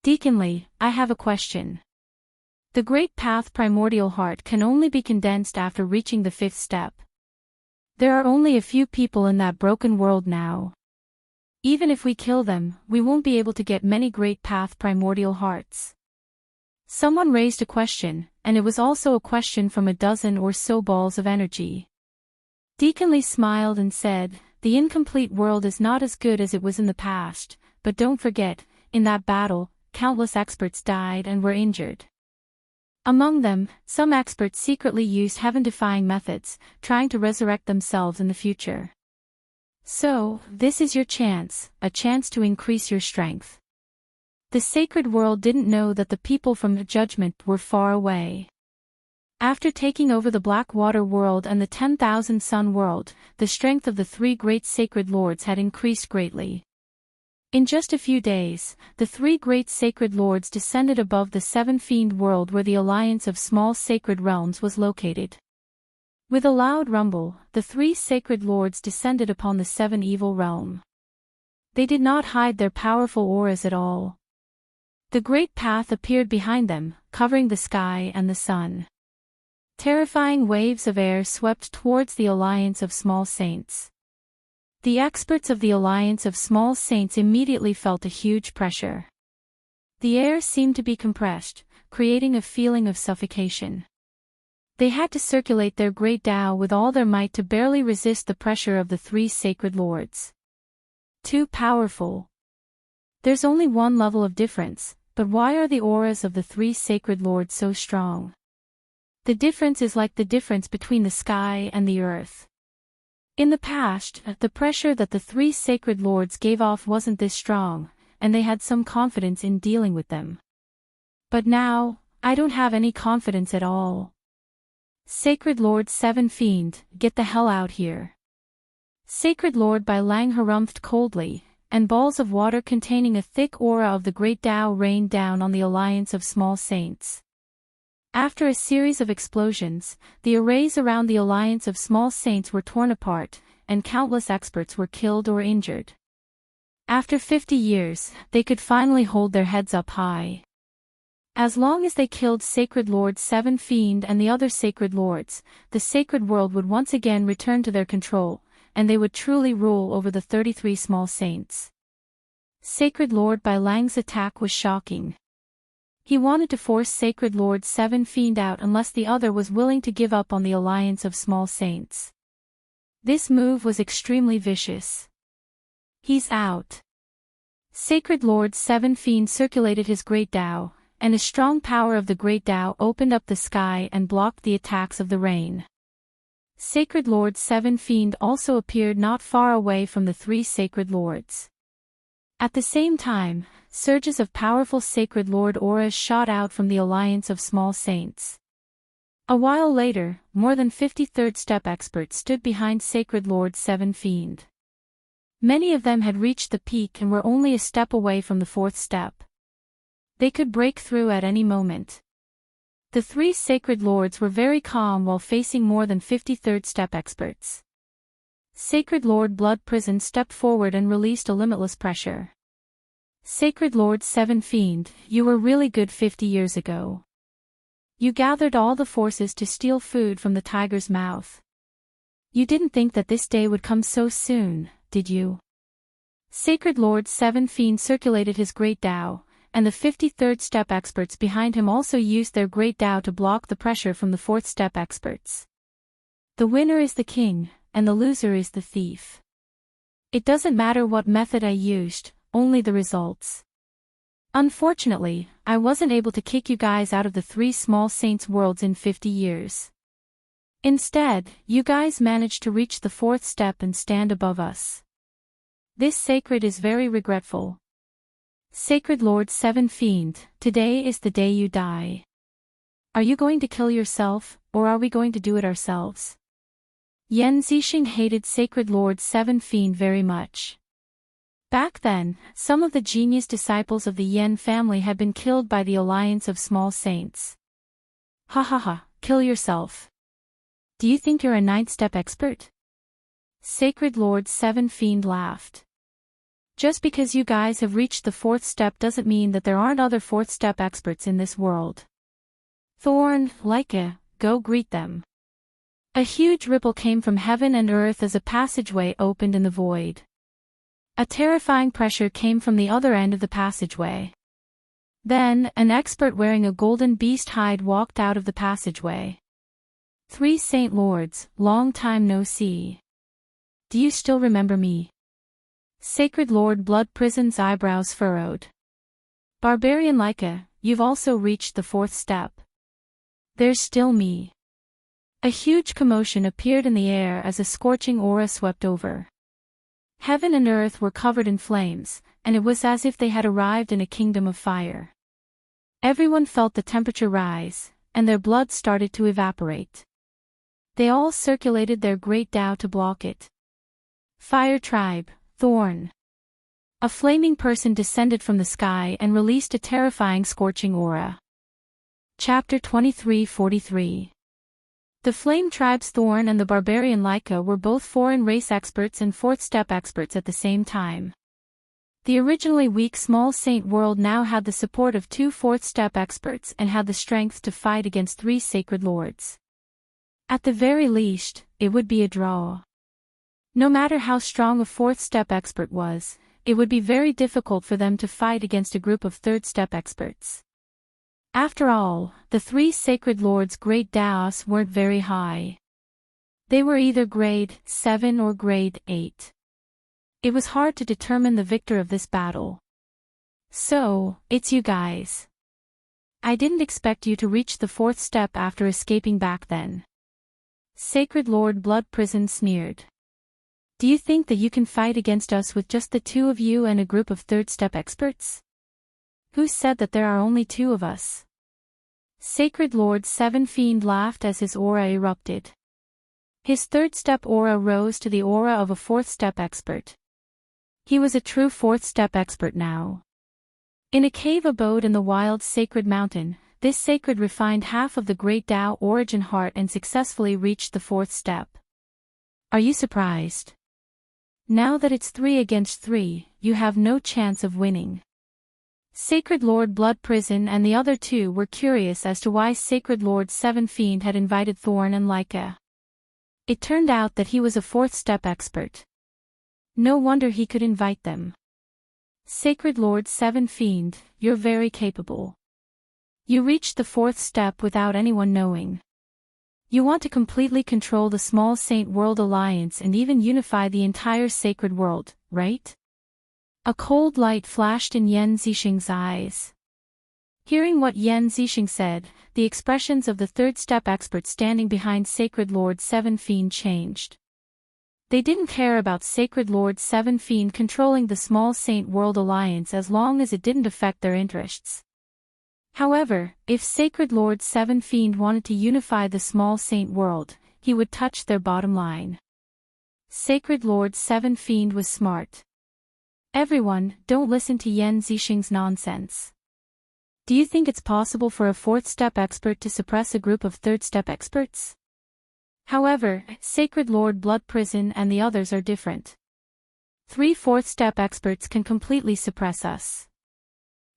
Deaconly, I have a question. The Great Path Primordial Heart can only be condensed after reaching the 5th step. There are only a few people in that broken world now. Even if we kill them, we won't be able to get many Great Path Primordial Hearts. Someone raised a question, and it was also a question from a dozen or so balls of energy. Deaconly smiled and said, the incomplete world is not as good as it was in the past, but don't forget, in that battle, countless experts died and were injured. Among them, some experts secretly used heaven-defying methods, trying to resurrect themselves in the future. So, this is your chance, a chance to increase your strength. The sacred world didn't know that the people from the judgment were far away. After taking over the Blackwater world and the 10,000 Sun world, the strength of the 3 great sacred lords had increased greatly. In just a few days, the 3 great sacred lords descended above the 7 fiend world where the Alliance of Small Sacred Realms was located. With a loud rumble, the 3 sacred lords descended upon the 7 evil realm. They did not hide their powerful auras at all. The great path appeared behind them, covering the sky and the sun. Terrifying waves of air swept towards the Alliance of Small Saints. The experts of the Alliance of Small Saints immediately felt a huge pressure. The air seemed to be compressed, creating a feeling of suffocation. They had to circulate their great Tao with all their might to barely resist the pressure of the three sacred lords. Too powerful. There's only one level of difference, but why are the auras of the three sacred lords so strong? The difference is like the difference between the sky and the earth. In the past, the pressure that the three sacred lords gave off wasn't this strong, and they had some confidence in dealing with them. But now, I don't have any confidence at all. Sacred Lord Seven Fiend, get the hell out here. Sacred Lord Bai Lang harumphed coldly, and balls of water containing a thick aura of the great Tao rained down on the alliance of small saints. After a series of explosions, the arrays around the alliance of small saints were torn apart, and countless experts were killed or injured. After 50 years, they could finally hold their heads up high. As long as they killed Sacred Lord Seven Fiend and the other Sacred Lords, the sacred world would once again return to their control, and they would truly rule over the 33 small saints. Sacred Lord Bai Lang's attack was shocking. He wanted to force Sacred Lord Seven Fiend out unless the other was willing to give up on the alliance of small saints. This move was extremely vicious. He's out. Sacred Lord Seven Fiend circulated his great Tao, and a strong power of the great Tao opened up the sky and blocked the attacks of the rain. Sacred Lord Seven Fiend also appeared not far away from the three Sacred Lords. At the same time, surges of powerful Sacred Lord auras shot out from the alliance of small saints. A while later, more than 50 third-step experts stood behind Sacred Lord Seven Fiend. Many of them had reached the peak and were only a step away from the fourth step. They could break through at any moment. The three Sacred Lords were very calm while facing more than 50 third-step experts. Sacred Lord Blood Prison stepped forward and released a limitless pressure. Sacred Lord Seven Fiend, you were really good 50 years ago. You gathered all the forces to steal food from the tiger's mouth. You didn't think that this day would come so soon, did you? Sacred Lord Seven Fiend circulated his great Tao, and the 53rd step experts behind him also used their great Tao to block the pressure from the 4th step experts. The winner is the king, and the loser is the thief. It doesn't matter what method I used, only the results. Unfortunately, I wasn't able to kick you guys out of the three small saints' worlds in 50 years. Instead, you guys managed to reach the 4th step and stand above us. This sacred is very regretful. Sacred Lord Seven Fiend, today is the day you die. Are you going to kill yourself, or are we going to do it ourselves? Yan Zixing hated Sacred Lord Seven Fiend very much. Back then, some of the genius disciples of the Yan family had been killed by the alliance of small saints. Ha ha ha, kill yourself. Do you think you're a 9th step expert? Sacred Lord Seven Fiend laughed. Just because you guys have reached the 4th step doesn't mean that there aren't other 4th step experts in this world. Thorn, Leica, go greet them. A huge ripple came from heaven and earth as a passageway opened in the void. A terrifying pressure came from the other end of the passageway. Then, an expert wearing a golden beast hide walked out of the passageway. 3 Saint Lords, long time no see. Do you still remember me? Sacred Lord Blood Prison's eyebrows furrowed. Barbarian Leica, you've also reached the 4th step. There's still me. A huge commotion appeared in the air as a scorching aura swept over. Heaven and earth were covered in flames, and it was as if they had arrived in a kingdom of fire. Everyone felt the temperature rise, and their blood started to evaporate. They all circulated their great Tao to block it. Fire Tribe, Thorn. A flaming person descended from the sky and released a terrifying scorching aura. Chapter 23:43. The Flame Tribe's Thorn and the Barbarian Leica were both foreign race experts and 4th step experts at the same time. The originally weak small saint world now had the support of 2 4th step experts and had the strength to fight against 3 sacred lords. At the very least, it would be a draw. No matter how strong a 4th step expert was, it would be very difficult for them to fight against a group of 3rd step experts. After all, the three sacred lords' great Daos weren't very high. They were either grade 7 or grade 8. It was hard to determine the victor of this battle. So, it's you guys. I didn't expect you to reach the 4th step after escaping back then. Sacred Lord Blood Prison sneered. Do you think that you can fight against us with just the 2 of you and a group of 3rd step experts? Who said that there are only 2 of us? Sacred Lord Seven Fiend laughed as his aura erupted. His 3rd step aura rose to the aura of a 4th step expert. He was a true 4th step expert now. In a cave abode in the wild sacred mountain, this sacred refined half of the great Tao origin heart and successfully reached the 4th step. Are you surprised? Now that it's 3 against 3, you have no chance of winning. Sacred Lord Blood Prison and the other 2 were curious as to why Sacred Lord Seven Fiend had invited Thorn and Leica. It turned out that he was a 4th step expert. No wonder he could invite them. Sacred Lord Seven Fiend, you're very capable. You reached the 4th step without anyone knowing. You want to completely control the small Saint World Alliance and even unify the entire sacred world, right? A cold light flashed in Yan Zixing's eyes. Hearing what Yan Zixing said, the expressions of the 3rd step experts standing behind Sacred Lord Seven Fiend changed. They didn't care about Sacred Lord Seven Fiend controlling the small Saint World Alliance as long as it didn't affect their interests. However, if Sacred Lord Seven Fiend wanted to unify the small Saint World, he would touch their bottom line. Sacred Lord Seven Fiend was smart. Everyone, don't listen to Yan Zixing's nonsense. Do you think it's possible for a 4th step expert to suppress a group of 3rd step experts? However, Sacred Lord Blood Prison and the others are different. 3 4th step experts can completely suppress us.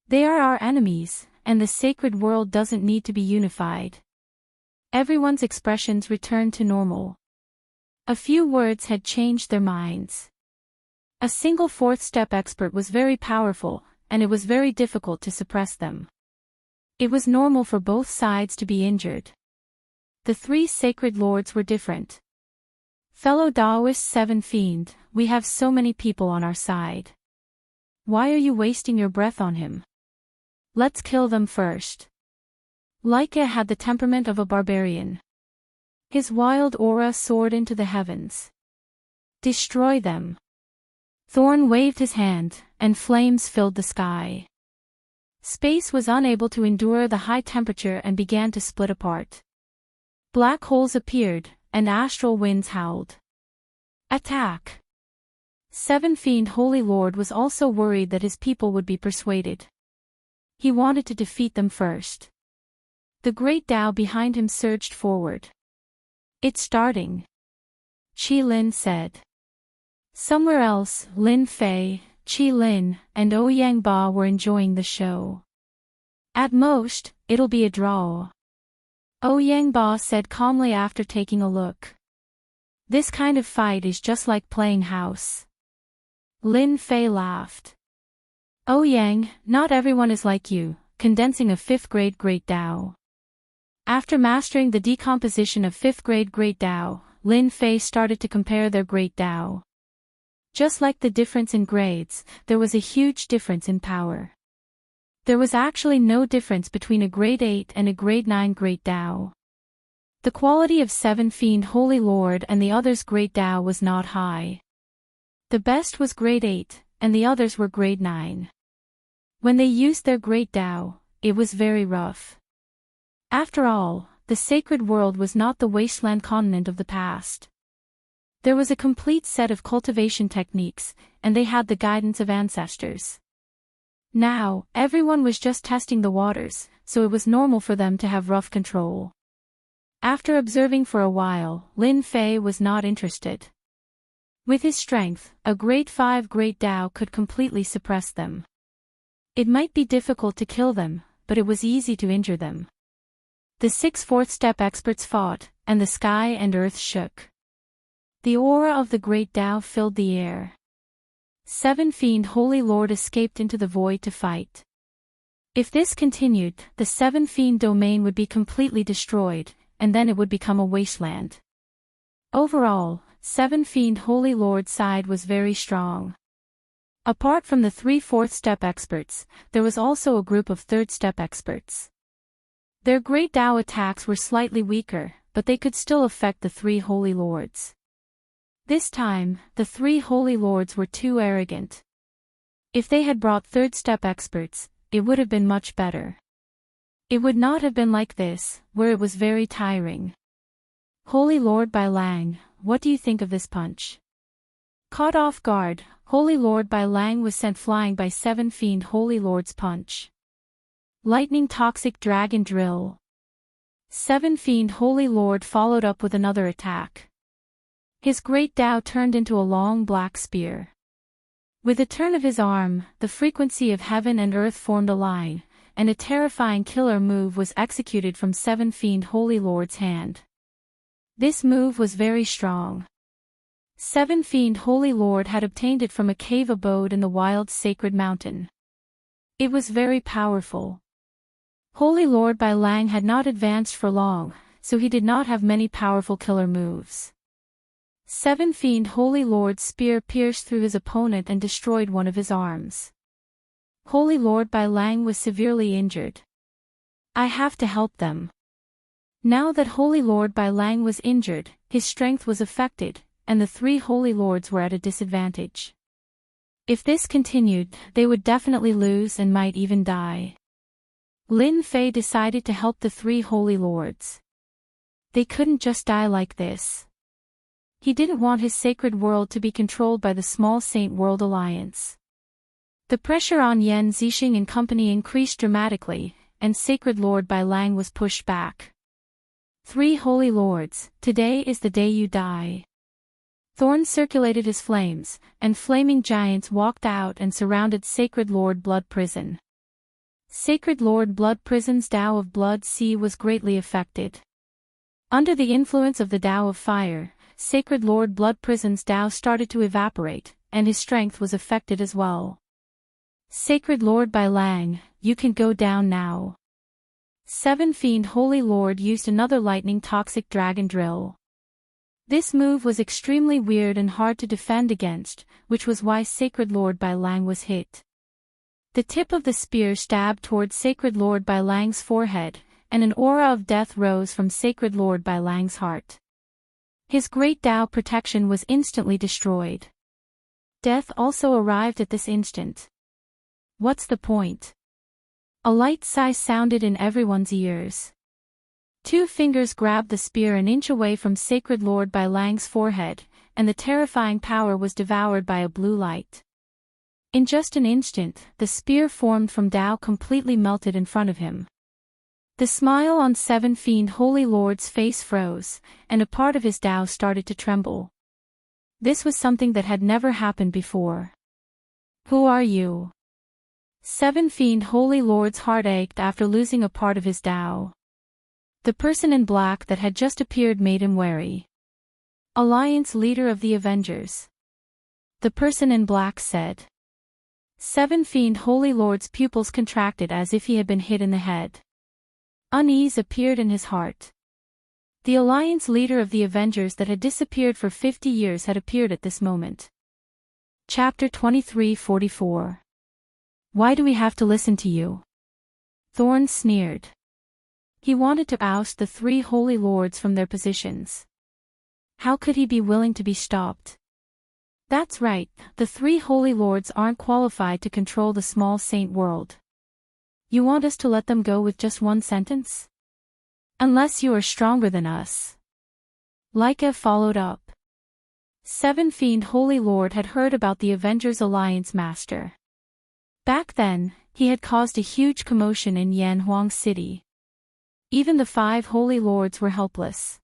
They are our enemies, and the sacred world doesn't need to be unified. Everyone's expressions returned to normal. A few words had changed their minds. A single 4th step expert was very powerful, and it was very difficult to suppress them. It was normal for both sides to be injured. The 3 sacred lords were different. Fellow Taoist Seven Fiend, we have so many people on our side. Why are you wasting your breath on him? Let's kill them first. Leica had the temperament of a barbarian. His wild aura soared into the heavens. Destroy them. Thorn waved his hand, and flames filled the sky. Space was unable to endure the high temperature and began to split apart. Black holes appeared, and astral winds howled. Attack! Seven Fiend Holy Lord was also worried that his people would be persuaded. He wanted to defeat them first. The great Tao behind him surged forward. It's starting. Qi Lin said. Somewhere else, Lin Fei, Qi Lin, and Ouyang Ba were enjoying the show. At most, it'll be a draw. Ouyang Ba said calmly after taking a look. This kind of fight is just like playing house. Lin Fei laughed. Ouyang, not everyone is like you, condensing a 5th grade Great Tao. After mastering the decomposition of 5th grade Great Tao, Lin Fei started to compare their Great Tao. Just like the difference in grades, there was a huge difference in power. There was actually no difference between a grade 8 and a grade 9 Great Tao. The quality of Seven Fiend Holy Lord and the others' Great Tao was not high. The best was grade 8, and the others were grade 9. When they used their Great Tao, it was very rough. After all, the sacred world was not the wasteland continent of the past. There was a complete set of cultivation techniques, and they had the guidance of ancestors. Now, everyone was just testing the waters, so it was normal for them to have rough control. After observing for a while, Lin Fei was not interested. With his strength, a grade 5 Great Tao could completely suppress them. It might be difficult to kill them, but it was easy to injure them. The 6 4th step experts fought, and the sky and earth shook. The aura of the Great Tao filled the air. Seven Fiend Holy Lord escaped into the void to fight. If this continued, the Seven Fiend domain would be completely destroyed, and then it would become a wasteland. Overall, Seven Fiend Holy Lord's side was very strong. Apart from the 3 4th-step experts, there was also a group of 3rd-step experts. Their Great Tao attacks were slightly weaker, but they could still affect the 3 Holy Lords. This time, the 3 Holy Lords were too arrogant. If they had brought 3rd-step experts, it would have been much better. It would not have been like this, where it was very tiring. Holy Lord Bai Lang, what do you think of this punch? Caught off guard, Holy Lord Bai Lang was sent flying by 7 Fiend Holy Lord's punch. Lightning Toxic Dragon Drill. 7 Fiend Holy Lord followed up with another attack. His Great Tao turned into a long black spear. With a turn of his arm, the frequency of heaven and earth formed a line, and a terrifying killer move was executed from 7 Fiend Holy Lord's hand. This move was very strong. 7 Fiend Holy Lord had obtained it from a cave abode in the wild sacred mountain. It was very powerful. Holy Lord Bai Lang had not advanced for long, so he did not have many powerful killer moves. 7 Fiend Holy Lord's spear pierced through his opponent and destroyed one of his arms. Holy Lord Bai Lang was severely injured. I have to help them. Now that Holy Lord Bai Lang was injured, his strength was affected, and the 3 Holy Lords were at a disadvantage. If this continued, they would definitely lose and might even die. Lin Fei decided to help the 3 Holy Lords. They couldn't just die like this. He didn't want his sacred world to be controlled by the small Saint World Alliance. The pressure on Yan Zixing and company increased dramatically, and Sacred Lord Bai Lang was pushed back. 3 Holy Lords, today is the day you die. Thorns circulated his flames, and flaming giants walked out and surrounded Sacred Lord Blood Prison. Sacred Lord Blood Prison's Tao of Blood Sea was greatly affected. Under the influence of the Tao of Fire, Sacred Lord Blood Prison's Tao started to evaporate, and his strength was affected as well. Sacred Lord Bai Lang, you can go down now. 7 Fiend Holy Lord used another lightning toxic dragon drill. This move was extremely weird and hard to defend against, which was why Sacred Lord Bai Lang was hit. The tip of the spear stabbed towards Sacred Lord Bai Lang's forehead, and an aura of death rose from Sacred Lord Bai Lang's heart. His Great Tao protection was instantly destroyed. Death also arrived at this instant. What's the point? A light sigh sounded in everyone's ears. 2 fingers grabbed the spear an inch away from Sacred Lord Bai Lang's forehead, and the terrifying power was devoured by a blue light. In just an instant, the spear formed from Tao completely melted in front of him. The smile on 7 Fiend Holy Lord's face froze, and a part of his Tao started to tremble. This was something that had never happened before. Who are you? 7 Fiend Holy Lord's heart ached after losing a part of his Tao. The person in black that had just appeared made him wary. Alliance Leader of the Avengers. The person in black said. 7 Fiend Holy Lord's pupils contracted as if he had been hit in the head. Unease appeared in his heart. The Alliance Leader of the Avengers that had disappeared for 50 years had appeared at this moment. Chapter 23:44. Why do we have to listen to you? Thorn sneered. He wanted to oust the 3 Holy Lords from their positions. How could he be willing to be stopped? That's right, the 3 Holy Lords aren't qualified to control the small saint world. You want us to let them go with just one sentence? Unless you are stronger than us. Leica followed up. 7 Fiend Holy Lord had heard about the Avengers Alliance Master. Back then, he had caused a huge commotion in Yanhuang City. Even the 5 Holy Lords were helpless.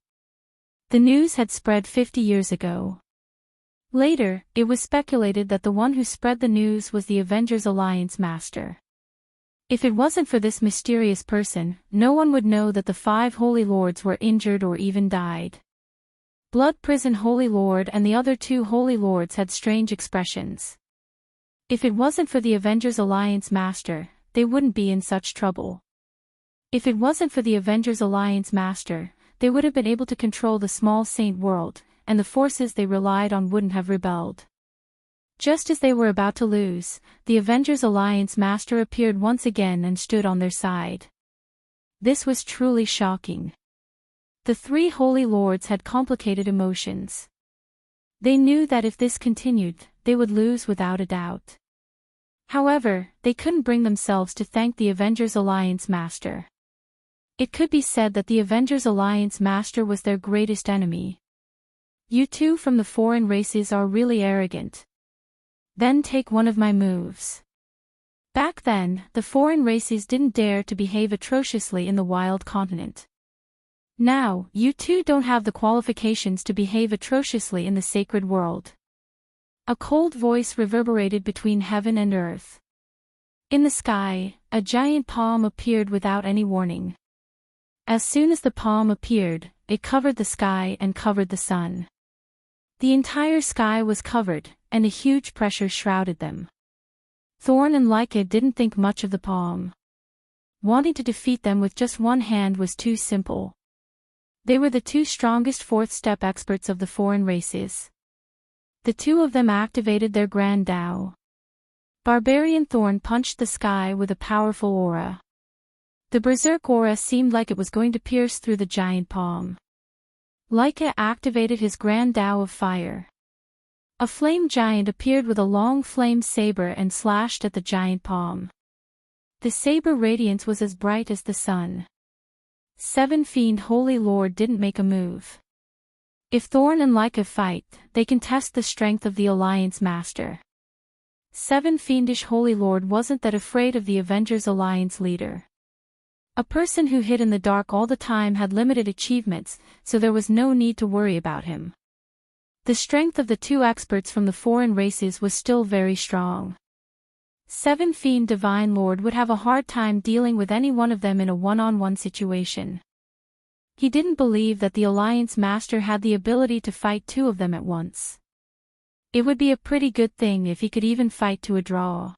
The news had spread 50 years ago. Later, it was speculated that the one who spread the news was the Avengers Alliance Master. If it wasn't for this mysterious person, no one would know that the 5 Holy Lords were injured or even died. Blood Prison Holy Lord and the other 2 Holy Lords had strange expressions. If it wasn't for the Avengers Alliance Master, they wouldn't be in such trouble. If it wasn't for the Avengers Alliance Master, they would have been able to control the small saint world, and the forces they relied on wouldn't have rebelled. Just as they were about to lose, the Avengers Alliance Master appeared once again and stood on their side. This was truly shocking. The three Holy Lords had complicated emotions. They knew that if this continued, they would lose without a doubt. However, they couldn't bring themselves to thank the Avengers Alliance Master. It could be said that the Avengers Alliance Master was their greatest enemy. You two from the foreign races are really arrogant. Then take one of my moves. Back then, the foreign races didn't dare to behave atrociously in the wild continent. Now, you two don't have the qualifications to behave atrociously in the sacred world. A cold voice reverberated between heaven and earth. In the sky, a giant palm appeared without any warning. As soon as the palm appeared, it covered the sky and covered the sun. The entire sky was covered, and a huge pressure shrouded them. Thorn and Lyca didn't think much of the palm. Wanting to defeat them with just one hand was too simple. They were the two strongest fourth-step experts of the foreign races. The two of them activated their Grand Tao. Barbarian Thorn punched the sky with a powerful aura. The berserk aura seemed like it was going to pierce through the giant palm. Lyca activated his Grand Tao of fire. A flame giant appeared with a long flame saber and slashed at the giant palm. The saber radiance was as bright as the sun. Seven Fiend Holy Lord didn't make a move. If Thorn and Lyca fight, they can test the strength of the Alliance Master. Seven Fiendish Holy Lord wasn't that afraid of the Avengers Alliance leader. A person who hid in the dark all the time had limited achievements, so there was no need to worry about him. The strength of the two experts from the foreign races was still very strong. Seven Fiend Divine Lord would have a hard time dealing with any one of them in a one-on-one situation. He didn't believe that the Alliance Master had the ability to fight two of them at once. It would be a pretty good thing if he could even fight to a draw.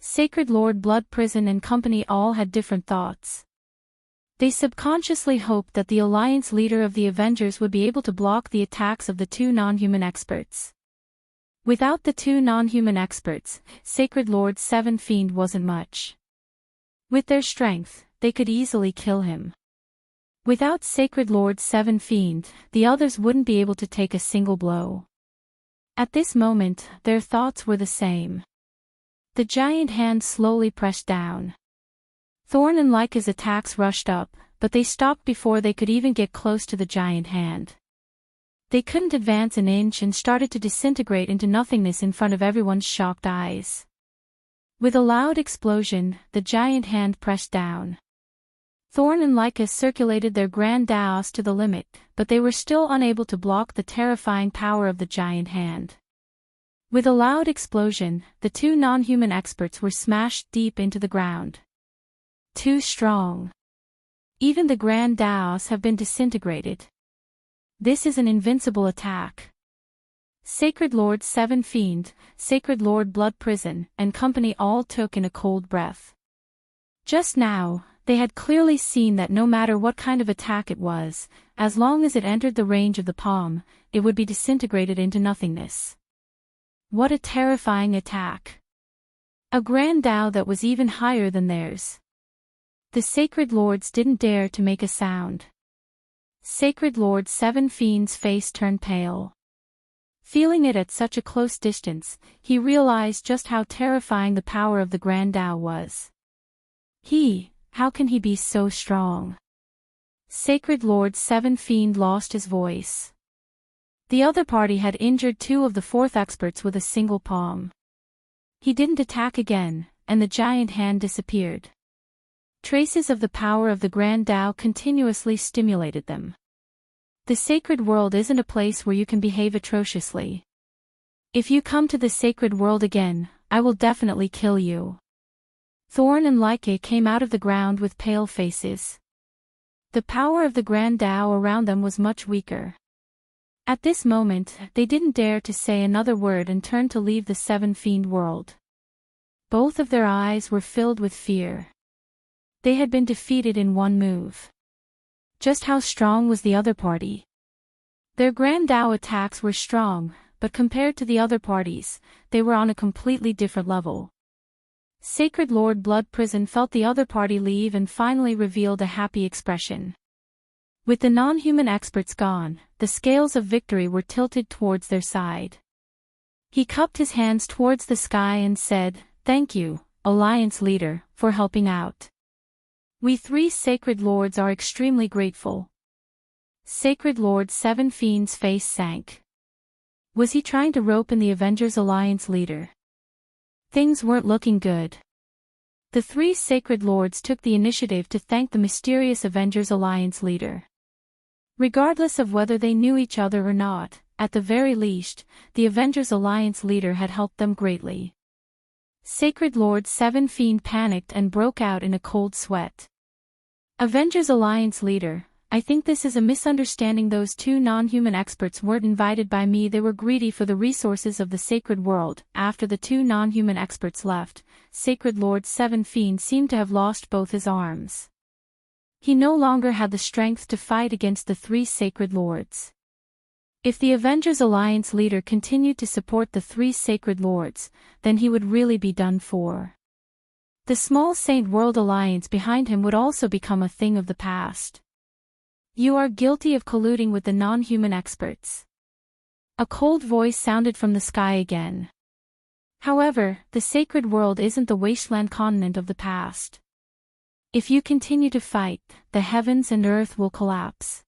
Sacred Lord Blood Prison and company all had different thoughts. They subconsciously hoped that the Alliance leader of the Avengers would be able to block the attacks of the two non-human experts. Without the two non-human experts, Sacred Lord Seven Fiend wasn't much. With their strength, they could easily kill him. Without Sacred Lord Seven Fiend, the others wouldn't be able to take a single blow. At this moment, their thoughts were the same. The giant hand slowly pressed down. Thorn and Lyca's attacks rushed up, but they stopped before they could even get close to the giant hand. They couldn't advance an inch and started to disintegrate into nothingness in front of everyone's shocked eyes. With a loud explosion, the giant hand pressed down. Thorn and Lyca circulated their Grand Taos to the limit, but they were still unable to block the terrifying power of the giant hand. With a loud explosion, the two non-human experts were smashed deep into the ground. Too strong. Even the Grand Taos have been disintegrated. This is an invincible attack. Sacred Lord Seven Fiend, Sacred Lord Blood Prison, and company all took in a cold breath. Just now, they had clearly seen that no matter what kind of attack it was, as long as it entered the range of the palm, it would be disintegrated into nothingness. What a terrifying attack. A Grand Tao that was even higher than theirs. The Sacred Lords didn't dare to make a sound. Sacred Lord Seven Fiend's face turned pale. Feeling it at such a close distance, he realized just how terrifying the power of the Grand Tao was. How can he be so strong? Sacred Lord Seven Fiend lost his voice. The other party had injured two of the fourth experts with a single palm. He didn't attack again, and the giant hand disappeared. Traces of the power of the Grand Tao continuously stimulated them. The sacred world isn't a place where you can behave atrociously. If you come to the sacred world again, I will definitely kill you. Thorn and Lyca came out of the ground with pale faces. The power of the Grand Tao around them was much weaker. At this moment, they didn't dare to say another word and turned to leave the Seven Fiend world. Both of their eyes were filled with fear. They had been defeated in one move. Just how strong was the other party? Their Grand Dao attacks were strong, but compared to the other parties, they were on a completely different level. Sacred Lord Blood Prison felt the other party leave and finally revealed a happy expression. With the non-human experts gone, the scales of victory were tilted towards their side. He cupped his hands towards the sky and said, "Thank you, Alliance Leader, for helping out. We 3 Sacred Lords are extremely grateful." Sacred Lord Seven Fiend's face sank. Was he trying to rope in the Avengers Alliance leader? Things weren't looking good. The 3 Sacred Lords took the initiative to thank the mysterious Avengers Alliance leader. Regardless of whether they knew each other or not, at the very least, the Avengers Alliance leader had helped them greatly. Sacred Lord Seven Fiend panicked and broke out in a cold sweat. Avengers Alliance leader, I think this is a misunderstanding. Those 2 non-human experts weren't invited by me. They were greedy for the resources of the sacred world. After the 2 non-human experts left, Sacred Lord Seven Fiend seemed to have lost both his arms. He no longer had the strength to fight against the 3 Sacred Lords. If the Avengers Alliance leader continued to support the 3 Sacred Lords, then he would really be done for. The small Saint World Alliance behind him would also become a thing of the past. You are guilty of colluding with the non-human experts. A cold voice sounded from the sky again. However, the sacred world isn't the wasteland continent of the past. If you continue to fight, the heavens and earth will collapse.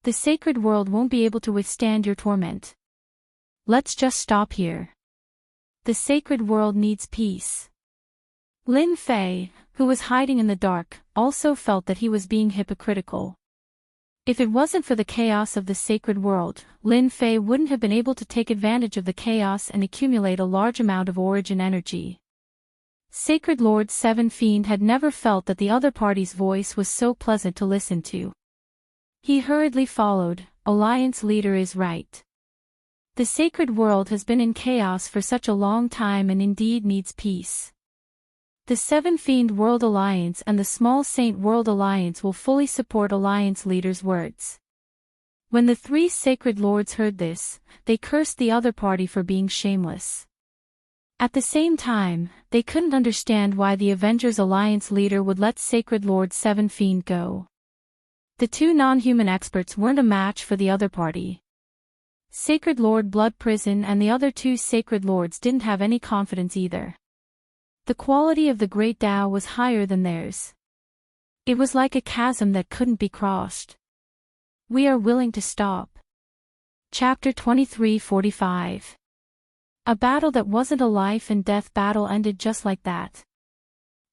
The sacred world won't be able to withstand your torment. Let's just stop here. The sacred world needs peace. Lin Fei, who was hiding in the dark, also felt that he was being hypocritical. If it wasn't for the chaos of the sacred world, Lin Fei wouldn't have been able to take advantage of the chaos and accumulate a large amount of origin energy. Sacred Lord Seven Fiend had never felt that the other party's voice was so pleasant to listen to. He hurriedly followed, Alliance leader is right. The sacred world has been in chaos for such a long time and indeed needs peace. The Seven Fiend World Alliance and the Small Saint World Alliance will fully support Alliance leader's words. When the 3 Sacred Lords heard this, they cursed the other party for being shameless. At the same time, they couldn't understand why the Avengers Alliance leader would let Sacred Lord Seven Fiend go. The 2 non-human experts weren't a match for the other party. Sacred Lord Blood Prison and the other 2 Sacred Lords didn't have any confidence either. The quality of the Great Tao was higher than theirs. It was like a chasm that couldn't be crossed. We are willing to stop. Chapter 23:45. A battle that wasn't a life and death battle ended just like that.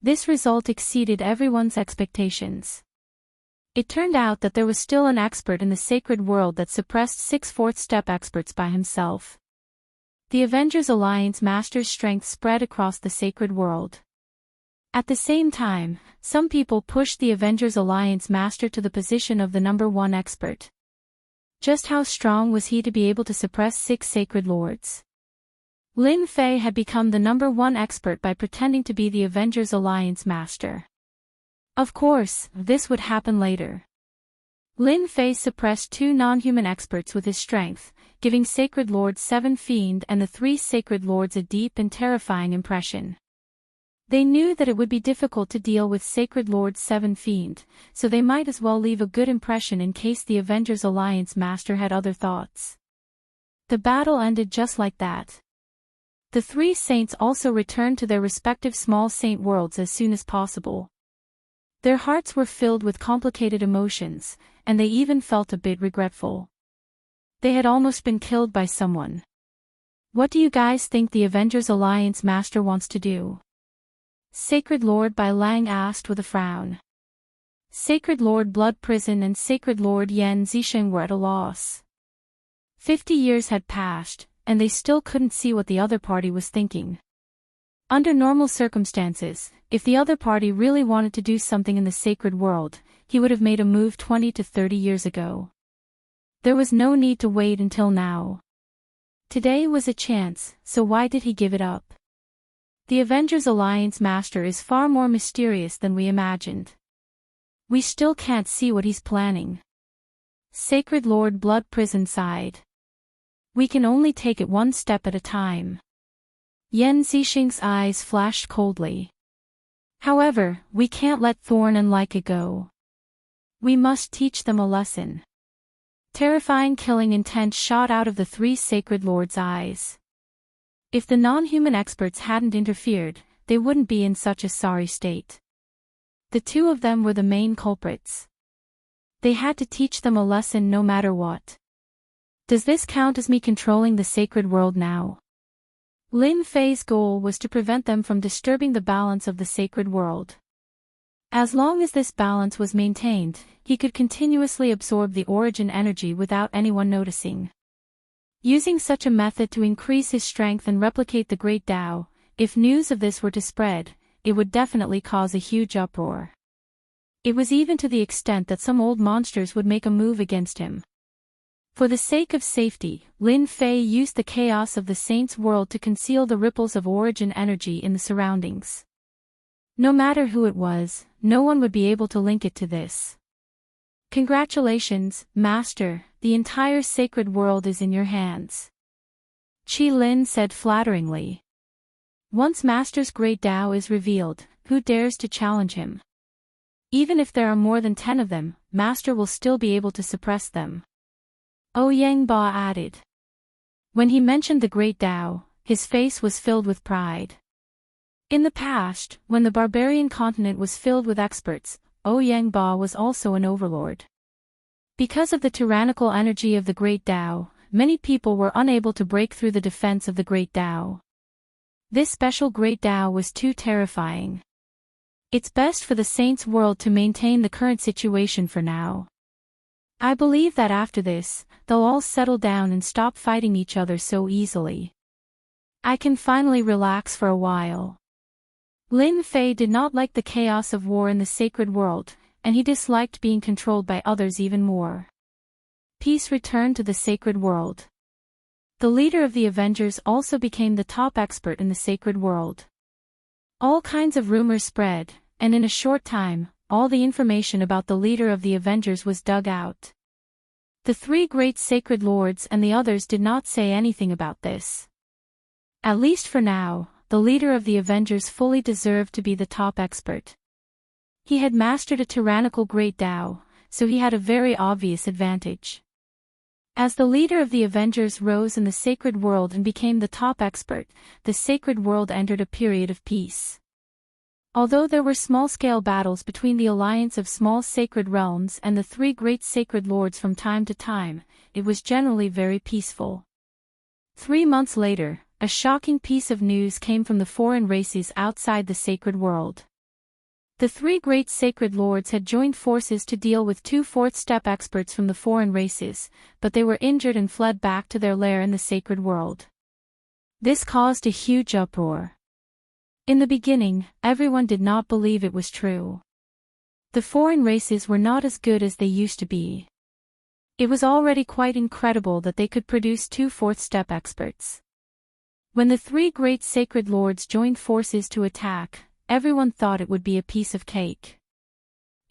This result exceeded everyone's expectations. It turned out that there was still an expert in the sacred world that suppressed 6 fourth-step experts by himself. The Avengers Alliance Master's strength spread across the sacred world. At the same time, some people pushed the Avengers Alliance Master to the position of the number 1 expert. Just how strong was he to be able to suppress 6 Sacred Lords? Lin Fei had become the number 1 expert by pretending to be the Avengers Alliance Master. Of course, this would happen later. Lin Fei suppressed 2 non-human experts with his strength, giving Sacred Lord Seven Fiend and the 3 Sacred Lords a deep and terrifying impression. They knew that it would be difficult to deal with Sacred Lord Seven Fiend, so they might as well leave a good impression in case the Avengers Alliance Master had other thoughts. The battle ended just like that. The 3 saints also returned to their respective small saint worlds as soon as possible. Their hearts were filled with complicated emotions, and they even felt a bit regretful. They had almost been killed by someone. What do you guys think the Avengers Alliance Master wants to do? Sacred Lord Bai Lang asked with a frown. Sacred Lord Blood Prison and Sacred Lord Yan Zisheng were at a loss. 50 years had passed, and they still couldn't see what the other party was thinking. Under normal circumstances, if the other party really wanted to do something in the sacred world, he would have made a move 20 to 30 years ago. There was no need to wait until now. Today was a chance, so why did he give it up? The Avengers Alliance Master is far more mysterious than we imagined. We still can't see what he's planning. Sacred Lord Blood Prison sighed. We can only take it one step at a time. Yan Zixing's eyes flashed coldly. However, we can't let Thorn and Leica go. We must teach them a lesson. Terrifying killing intent shot out of the three Sacred Lords' eyes. If the non-human experts hadn't interfered, they wouldn't be in such a sorry state. The two of them were the main culprits. They had to teach them a lesson no matter what. Does this count as me controlling the sacred world now? Lin Fei's goal was to prevent them from disturbing the balance of the sacred world. As long as this balance was maintained, he could continuously absorb the origin energy without anyone noticing. Using such a method to increase his strength and replicate the Great Tao, if news of this were to spread, it would definitely cause a huge uproar. It was even to the extent that some old monsters would make a move against him. For the sake of safety, Lin Fei used the chaos of the Saints' world to conceal the ripples of origin energy in the surroundings. No matter who it was, no one would be able to link it to this. Congratulations, Master, the entire sacred world is in your hands. Qi Lin said flatteringly. Once Master's Great Tao is revealed, who dares to challenge him? Even if there are more than 10 of them, Master will still be able to suppress them. Ouyang Ba added. When he mentioned the Great Tao, his face was filled with pride. In the past, when the barbarian continent was filled with experts, Ouyang Ba was also an overlord. Because of the tyrannical energy of the Great Tao, many people were unable to break through the defense of the Great Tao. This special Great Tao was too terrifying. It's best for the Saints' world to maintain the current situation for now. I believe that after this, they'll all settle down and stop fighting each other so easily. I can finally relax for a while. Lin Fei did not like the chaos of war in the sacred world, and he disliked being controlled by others even more. Peace returned to the sacred world. The leader of the Avengers also became the top expert in the sacred world. All kinds of rumors spread, and in a short time, all the information about the leader of the Avengers was dug out. The three great sacred lords and the others did not say anything about this. At least for now, the leader of the Avengers fully deserved to be the top expert. He had mastered a tyrannical Great Tao, so he had a very obvious advantage. As the leader of the Avengers rose in the sacred world and became the top expert, the sacred world entered a period of peace. Although there were small-scale battles between the alliance of small sacred realms and the three great sacred lords from time to time, it was generally very peaceful. 3 months later, a shocking piece of news came from the foreign races outside the sacred world. The three great sacred lords had joined forces to deal with 2 fourth-step experts from the foreign races, but they were injured and fled back to their lair in the sacred world. This caused a huge uproar. In the beginning, everyone did not believe it was true. The foreign races were not as good as they used to be. It was already quite incredible that they could produce 2 fourth-step experts. When the 3 great sacred lords joined forces to attack, everyone thought it would be a piece of cake.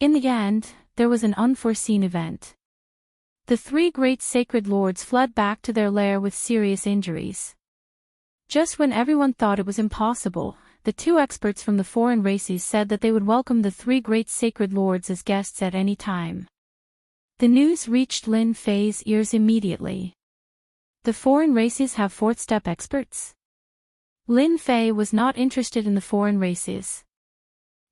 In the end, there was an unforeseen event. The 3 great sacred lords fled back to their lair with serious injuries. Just when everyone thought it was impossible, the 2 experts from the foreign races said that they would welcome the 3 great sacred lords as guests at any time. The news reached Lin Fei's ears immediately. The foreign races have fourth-step experts? Lin Fei was not interested in the foreign races.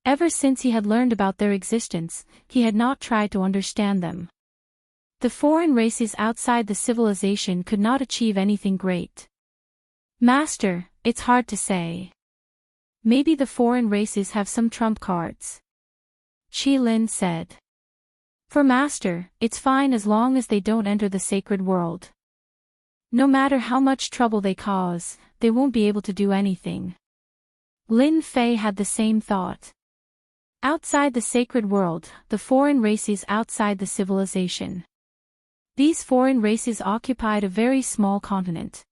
Ever since he had learned about their existence, he had not tried to understand them. The foreign races outside the civilization could not achieve anything great. Master, it's hard to say. Maybe the foreign races have some trump cards. Qi Lin said. For Master, it's fine as long as they don't enter the sacred world. No matter how much trouble they cause, they won't be able to do anything. Lin Fei had the same thought. Outside the sacred world, the foreign races outside the civilization. These foreign races occupied a very small continent.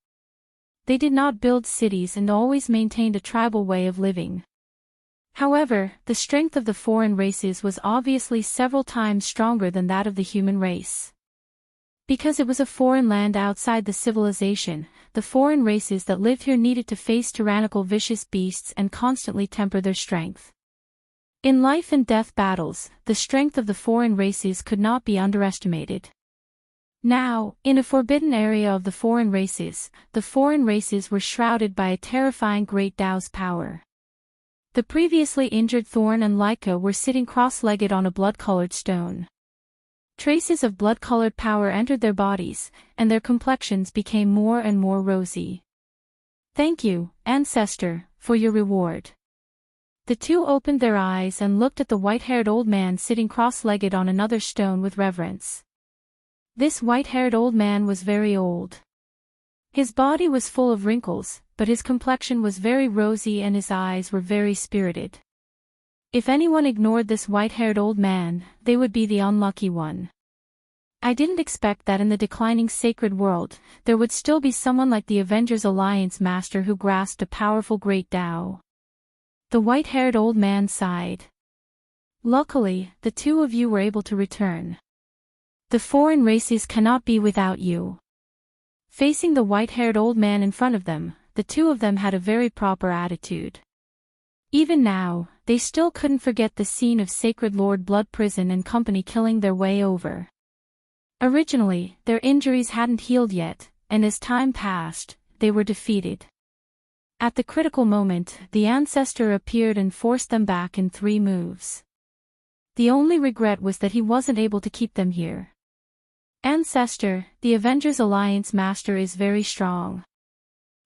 They did not build cities and always maintained a tribal way of living. However, the strength of the foreign races was obviously several times stronger than that of the human race. Because it was a foreign land outside the civilization, the foreign races that lived here needed to face tyrannical vicious beasts and constantly temper their strength. In life and death battles, the strength of the foreign races could not be underestimated. Now, in a forbidden area of the foreign races were shrouded by a terrifying great Tao's power. The previously injured Thorn and Leica were sitting cross-legged on a blood-colored stone. Traces of blood-colored power entered their bodies, and their complexions became more and more rosy. "Thank you, Ancestor, for your reward." The two opened their eyes and looked at the white-haired old man sitting cross-legged on another stone with reverence. This white-haired old man was very old. His body was full of wrinkles, but his complexion was very rosy and his eyes were very spirited. If anyone ignored this white-haired old man, they would be the unlucky one. I didn't expect that in the declining sacred world, there would still be someone like the Avengers Alliance Master who grasped a powerful great Tao. The white-haired old man sighed. Luckily, the two of you were able to return. The foreign races cannot be without you. Facing the white-haired old man in front of them, the two of them had a very proper attitude. Even now, they still couldn't forget the scene of Sacred Lord Blood Prison and company killing their way over. Originally, their injuries hadn't healed yet, and as time passed, they were defeated. At the critical moment, the Ancestor appeared and forced them back in 3 moves. The only regret was that he wasn't able to keep them here. Ancestor, the Avengers Alliance Master is very strong.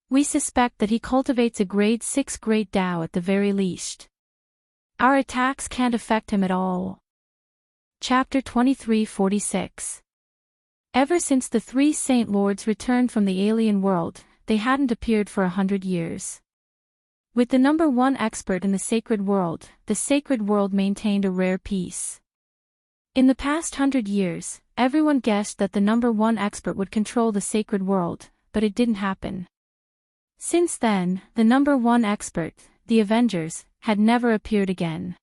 We suspect that he cultivates a grade 6 Great Tao at the very least. Our attacks can't affect him at all. Chapter 2346. Ever since the 3 Saint Lords returned from the alien world, they hadn't appeared for 100 years. With the number 1 expert in the sacred world maintained a rare peace. In the past 100 years, everyone guessed that the number 1 expert would control the sacred world, but it didn't happen. Since then, the number 1 expert, the Avengers, had never appeared again.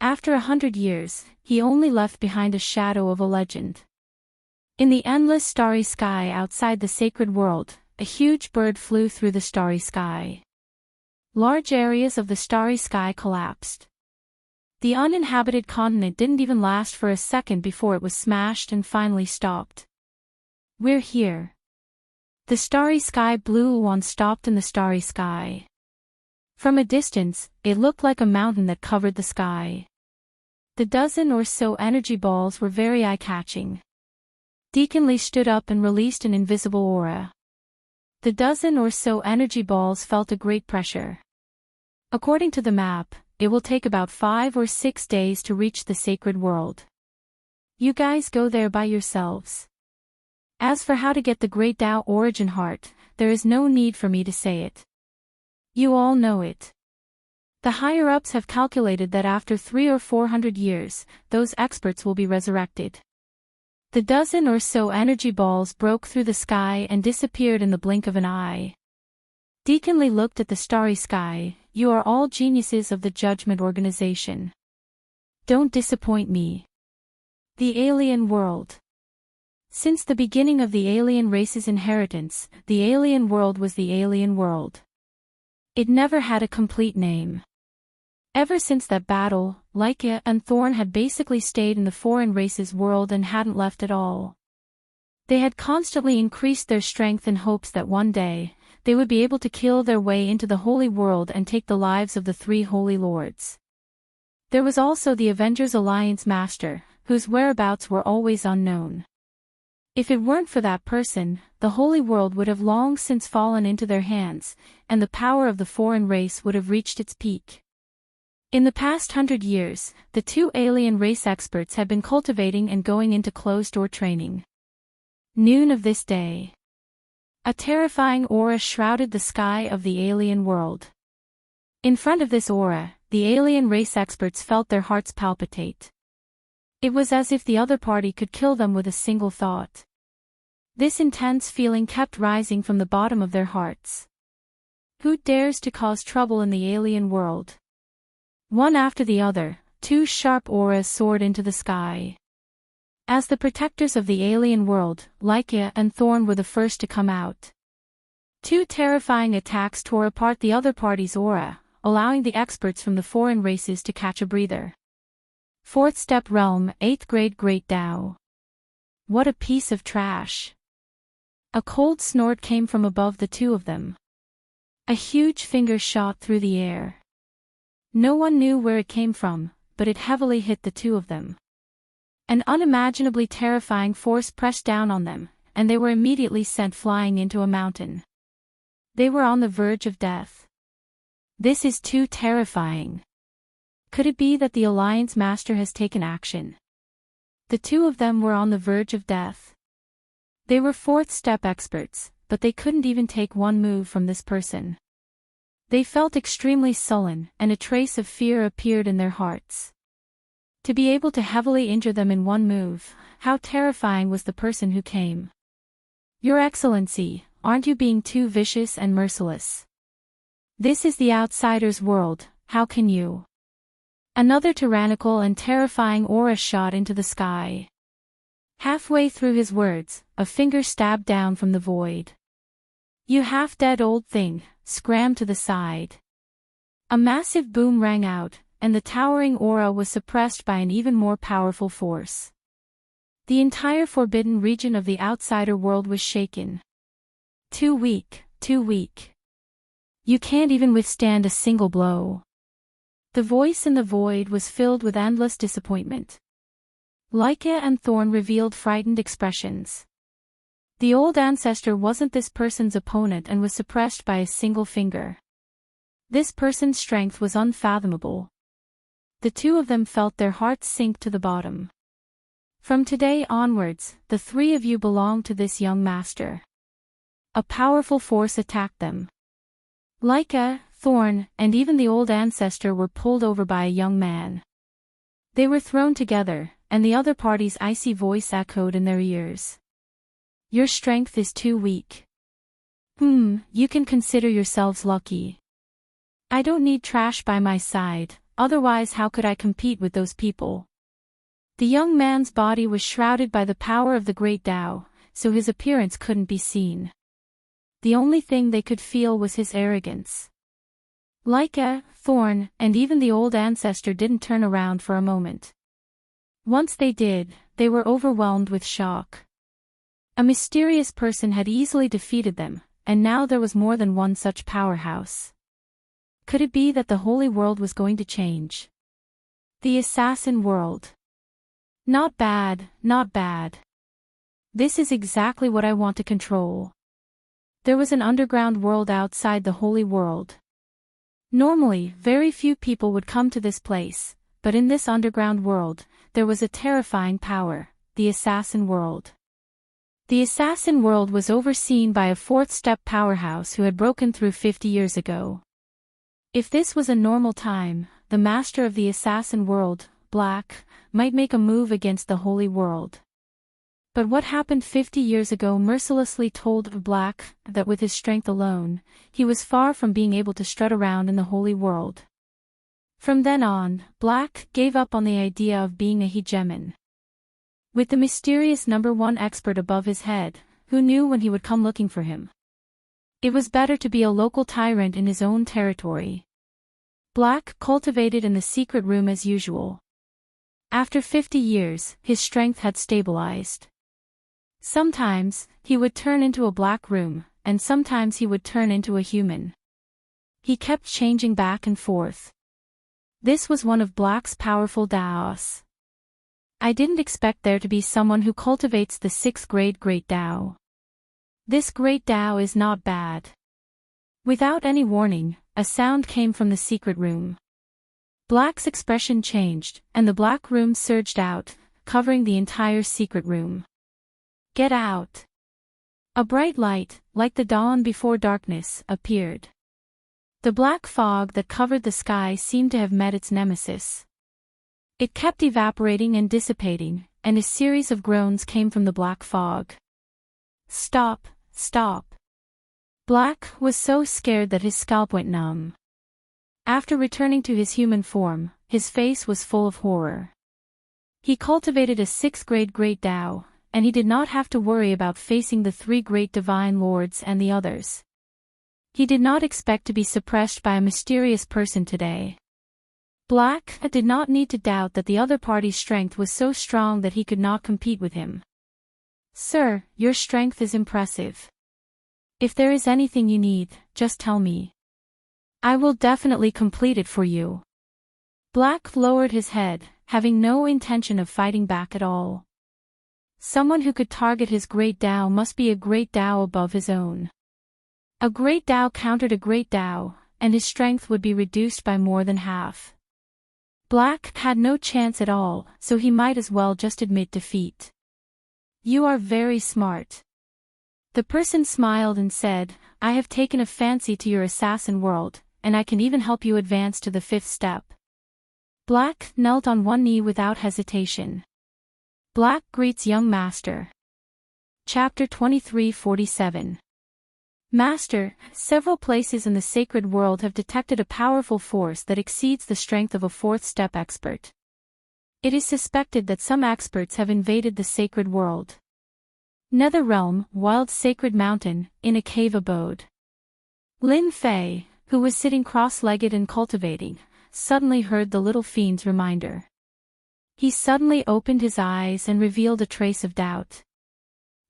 After 100 years, he only left behind a shadow of a legend. In the endless starry sky outside the sacred world, a huge bird flew through the starry sky. Large areas of the starry sky collapsed. The uninhabited continent didn't even last for a second before it was smashed and finally stopped. "We're here." The starry sky blew on stopped in the starry sky. From a distance, it looked like a mountain that covered the sky. The dozen or so energy balls were very eye-catching. Deacon Lee stood up and released an invisible aura. The dozen or so energy balls felt a great pressure. According to the map, it will take about 5 or 6 days to reach the sacred world. You guys go there by yourselves. As for how to get the Great Tao Origin Heart, there is no need for me to say it. You all know it. The higher-ups have calculated that after 300 or 400 years, those experts will be resurrected. The dozen or so energy balls broke through the sky and disappeared in the blink of an eye. Deacon Lee looked at the starry sky. You are all geniuses of the Judgment Organization. Don't disappoint me. The alien world. Since the beginning of the alien race's inheritance, the alien world was the alien world. It never had a complete name. Ever since that battle, Leica and Thorn had basically stayed in the foreign race's world and hadn't left at all. They had constantly increased their strength in hopes that one day, they would be able to kill their way into the holy world and take the lives of the 3 holy lords. There was also the Avengers Alliance Master, whose whereabouts were always unknown. If it weren't for that person, the holy world would have long since fallen into their hands, and the power of the foreign race would have reached its peak. In the past 100 years, the 2 alien race experts had been cultivating and going into closed-door training. Noon of this day. A terrifying aura shrouded the sky of the alien world. In front of this aura, the alien race experts felt their hearts palpitate. It was as if the other party could kill them with a single thought. This intense feeling kept rising from the bottom of their hearts. Who dares to cause trouble in the alien world? One after the other, two sharp auras soared into the sky. As the protectors of the alien world, Lyca and Thorn were the first to come out. Two terrifying attacks tore apart the other party's aura, allowing the experts from the foreign races to catch a breather. Fourth Step Realm, 8th Grade Great Tao. What a piece of trash. A cold snort came from above the two of them. A huge finger shot through the air. No one knew where it came from, but it heavily hit the two of them. An unimaginably terrifying force pressed down on them, and they were immediately sent flying into a mountain. They were on the verge of death. This is too terrifying. Could it be that the Alliance Master has taken action? The two of them were on the verge of death. They were fourth step experts, but they couldn't even take one move from this person. They felt extremely sullen, and a trace of fear appeared in their hearts. To be able to heavily injure them in one move, how terrifying was the person who came. Your Excellency, aren't you being too vicious and merciless? This is the outsider's world, how can you? Another tyrannical and terrifying aura shot into the sky. Halfway through his words, a finger stabbed down from the void. You half-dead old thing, scram to the side. A massive boom rang out, and the towering aura was suppressed by an even more powerful force. The entire forbidden region of the outsider world was shaken. Too weak, too weak. You can't even withstand a single blow. The voice in the void was filled with endless disappointment. Lyca and Thorn revealed frightened expressions. The old ancestor wasn't this person's opponent and was suppressed by a single finger. This person's strength was unfathomable. The two of them felt their hearts sink to the bottom. From today onwards, the three of you belong to this young master. A powerful force attacked them. Lyca, Thorn, and even the old ancestor were pulled over by a young man. They were thrown together, and the other party's icy voice echoed in their ears. Your strength is too weak. You can consider yourselves lucky. I don't need trash by my side, otherwise how could I compete with those people? The young man's body was shrouded by the power of the Great Tao, so his appearance couldn't be seen. The only thing they could feel was his arrogance. Lyca, Thorn, and even the old ancestor didn't turn around for a moment. Once they did, they were overwhelmed with shock. A mysterious person had easily defeated them, and now there was more than one such powerhouse. Could it be that the holy world was going to change? The assassin world. Not bad, not bad. This is exactly what I want to control. There was an underground world outside the holy world. Normally, very few people would come to this place, but in this underground world, there was a terrifying power, the assassin world. The assassin world was overseen by a fourth-step powerhouse who had broken through 50 years ago. If this was a normal time, the master of the assassin world, Black, might make a move against the holy world. But what happened 50 years ago mercilessly told Black that with his strength alone, he was far from being able to strut around in the holy world. From then on, Black gave up on the idea of being a hegemon. With the mysterious number one expert above his head, who knew when he would come looking for him? It was better to be a local tyrant in his own territory. Black cultivated in the secret room as usual. After 50 years, his strength had stabilized. Sometimes, he would turn into a black room, and sometimes he would turn into a human. He kept changing back and forth. This was one of Black's powerful Daos. I didn't expect there to be someone who cultivates the 6th grade Great Tao. This Great Tao is not bad. Without any warning, a sound came from the secret room. Black's expression changed, and the black room surged out, covering the entire secret room. Get out! A bright light, like the dawn before darkness, appeared. The black fog that covered the sky seemed to have met its nemesis. It kept evaporating and dissipating, and a series of groans came from the black fog. Stop, stop. Black was so scared that his scalp went numb. After returning to his human form, his face was full of horror. He cultivated a 6th-grade Great Tao, and he did not have to worry about facing the 3 great divine lords and the others. He did not expect to be suppressed by a mysterious person today. Black did not need to doubt that the other party's strength was so strong that he could not compete with him. Sir, your strength is impressive. If there is anything you need, just tell me. I will definitely complete it for you. Black lowered his head, having no intention of fighting back at all. Someone who could target his Great Tao must be a Great Tao above his own. A Great Tao countered a Great Tao, and his strength would be reduced by more than half. Black had no chance at all, so he might as well just admit defeat. You are very smart. The person smiled and said, I have taken a fancy to your assassin world, and I can even help you advance to the 5th step. Black knelt on one knee without hesitation. Black greets young master. Chapter 23:47. Master, several places in the sacred world have detected a powerful force that exceeds the strength of a 4th step expert. It is suspected that some experts have invaded the sacred world. Nether Realm, Wild Sacred Mountain, in a cave abode. Lin Fei, who was sitting cross-legged and cultivating, suddenly heard the little fiend's reminder. He suddenly opened his eyes and revealed a trace of doubt.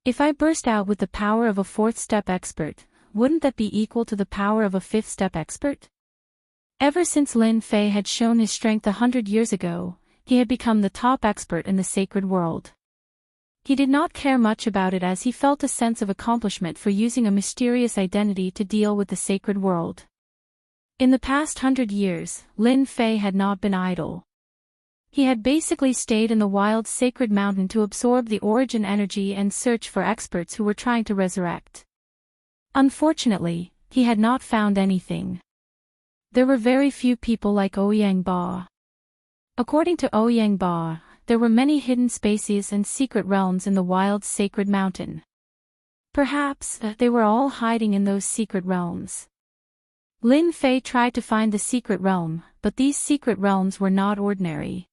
If I burst out with the power of a 4th step expert, wouldn't that be equal to the power of a 5th step expert? Ever since Lin Fei had shown his strength 100 years ago, he had become the top expert in the sacred world. He did not care much about it as he felt a sense of accomplishment for using a mysterious identity to deal with the sacred world. In the past 100 years, Lin Fei had not been idle. He had basically stayed in the wild sacred mountain to absorb the origin energy and search for experts who were trying to resurrect. Unfortunately, he had not found anything. There were very few people like Ouyang Ba. According to Ouyang Ba, there were many hidden spaces and secret realms in the wild sacred mountain. Perhaps they were all hiding in those secret realms. Lin Fei tried to find the secret realm, but these secret realms were not ordinary.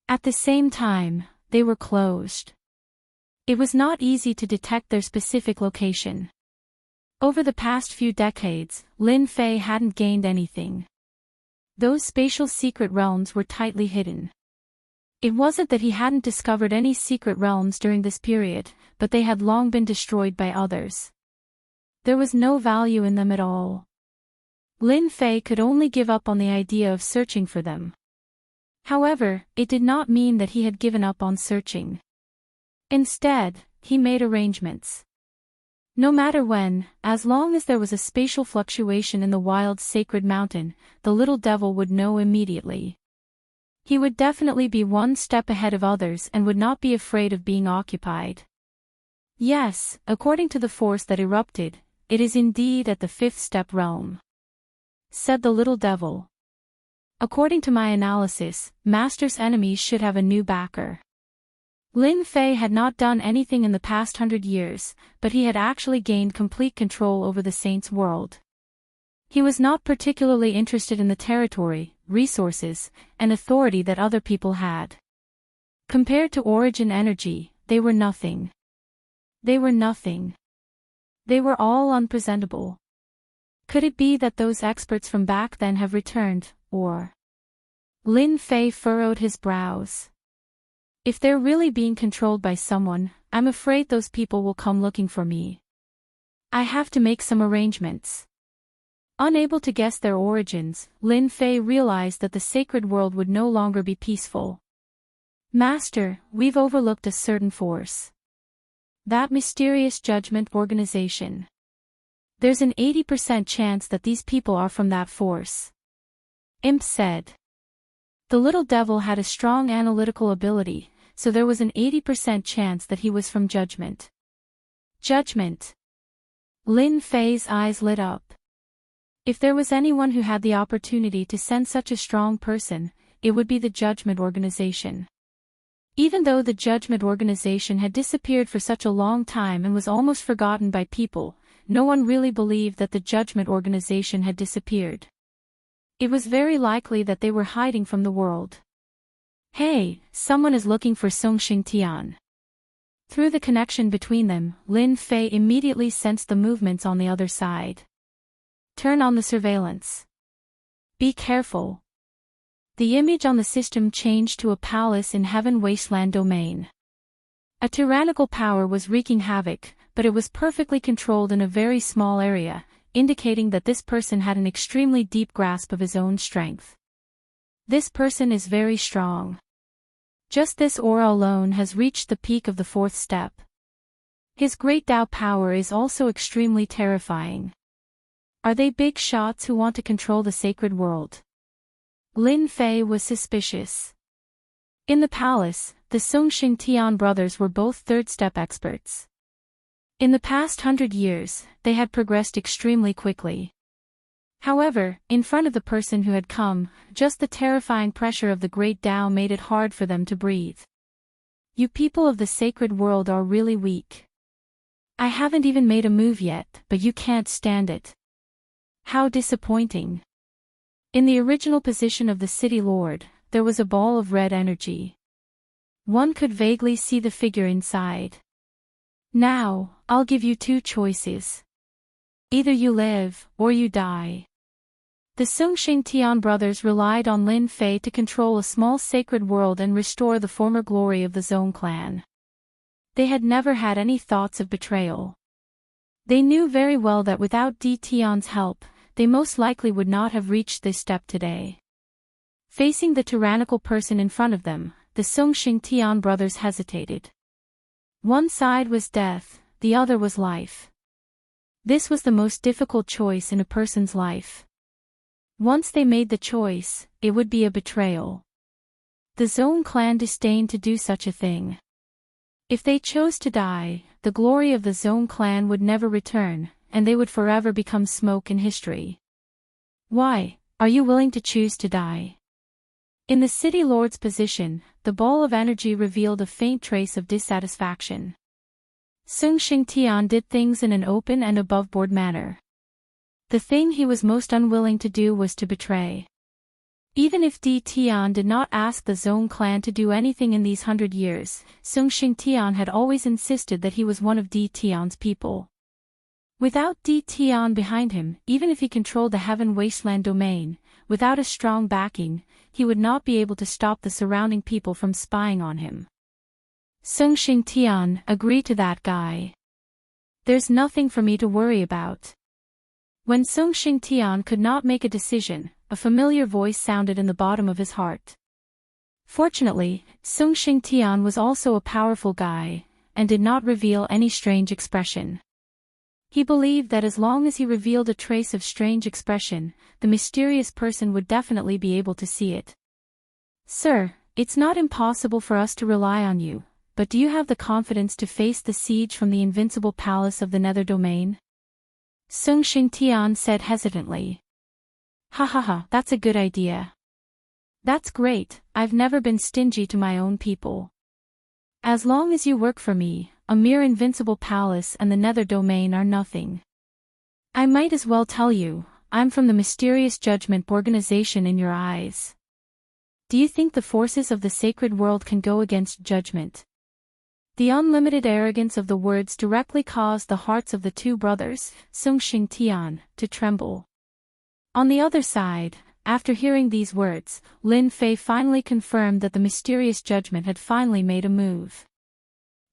At the same time, they were closed. It was not easy to detect their specific location. Over the past few decades, Lin Fei hadn't gained anything. Those spatial secret realms were tightly hidden. It wasn't that he hadn't discovered any secret realms during this period, but they had long been destroyed by others. There was no value in them at all. Lin Fei could only give up on the idea of searching for them. However, it did not mean that he had given up on searching. Instead, he made arrangements. No matter when, as long as there was a spatial fluctuation in the wild sacred mountain, the little devil would know immediately. He would definitely be one step ahead of others and would not be afraid of being occupied. Yes, according to the force that erupted, it is indeed at the 5th step realm, said the little devil. According to my analysis, Master's enemies should have a new backer. Lin Fei had not done anything in the past 100 years, but he had actually gained complete control over the Saints' world. He was not particularly interested in the territory, resources, and authority that other people had. Compared to origin energy, they were nothing. They were nothing. They were all unpresentable. Could it be that those experts from back then have returned, or? Lin Fei furrowed his brows. If they're really being controlled by someone, I'm afraid those people will come looking for me. I have to make some arrangements. Unable to guess their origins, Lin Fei realized that the sacred world would no longer be peaceful. Master, we've overlooked a certain force. That mysterious judgment organization. There's an 80% chance that these people are from that force. Imp said. The little devil had a strong analytical ability, so there was an 80% chance that he was from Judgment. Judgment. Lin Fei's eyes lit up. If there was anyone who had the opportunity to send such a strong person, it would be the Judgment organization. Even though the Judgment Organization had disappeared for such a long time and was almost forgotten by people, no one really believed that the Judgment Organization had disappeared. It was very likely that they were hiding from the world. Hey, someone is looking for Song Xingtian. Through the connection between them, Lin Fei immediately sensed the movements on the other side. Turn on the surveillance. Be careful. The image on the system changed to a palace in Heaven Wasteland domain. A tyrannical power was wreaking havoc, but it was perfectly controlled in a very small area, indicating that this person had an extremely deep grasp of his own strength. This person is very strong. Just this aura alone has reached the peak of the 4th step. His great Tao power is also extremely terrifying. Are they big shots who want to control the sacred world? Lin Fei was suspicious. In the palace, the Song Xingtian brothers were both 3rd step experts. In the past 100 years, they had progressed extremely quickly. However, in front of the person who had come, just the terrifying pressure of the great Tao made it hard for them to breathe. You people of the sacred world are really weak. I haven't even made a move yet, but you can't stand it. How disappointing. In the original position of the City Lord, there was a ball of red energy. One could vaguely see the figure inside. Now, I'll give you 2 choices. Either you live, or you die. The Song Xingtian brothers relied on Lin Fei to control a small sacred world and restore the former glory of the Zhong clan. They had never had any thoughts of betrayal. They knew very well that without Di Tian's help, they most likely would not have reached this step today. Facing the tyrannical person in front of them, the Song Xingtian brothers hesitated. One side was death, the other was life. This was the most difficult choice in a person's life. Once they made the choice, it would be a betrayal. The Zhong clan disdained to do such a thing. If they chose to die, the glory of the Zhong clan would never return, and they would forever become smoke in history. Why, are you willing to choose to die? In the City Lord's position, the ball of energy revealed a faint trace of dissatisfaction. Song Xingtian did things in an open and above-board manner. The thing he was most unwilling to do was to betray. Even if Di Tian did not ask the Zhong clan to do anything in these 100 years, Song Xingtian had always insisted that he was one of Di Tian's people. Without Di Tian behind him, even if he controlled the Heaven Wasteland domain, without a strong backing, he would not be able to stop the surrounding people from spying on him. Song Xingtian, agree to that, guy. There's nothing for me to worry about. When Song Xingtian could not make a decision, a familiar voice sounded in the bottom of his heart. Fortunately, Song Xingtian was also a powerful guy, and did not reveal any strange expression. He believed that as long as he revealed a trace of strange expression, the mysterious person would definitely be able to see it. Sir, it's not impossible for us to rely on you, but do you have the confidence to face the siege from the invincible palace of the Nether Domain? Song Xingtian said hesitantly. Ha ha ha, that's a good idea. That's great, I've never been stingy to my own people. As long as you work for me, a mere invincible palace and the Nether Domain are nothing. I might as well tell you, I'm from the mysterious Judgment Organization in your eyes. Do you think the forces of the sacred world can go against judgment? The unlimited arrogance of the words directly caused the hearts of the 2 brothers, Song Xingtian, to tremble. On the other side, after hearing these words, Lin Fei finally confirmed that the mysterious judgment had finally made a move.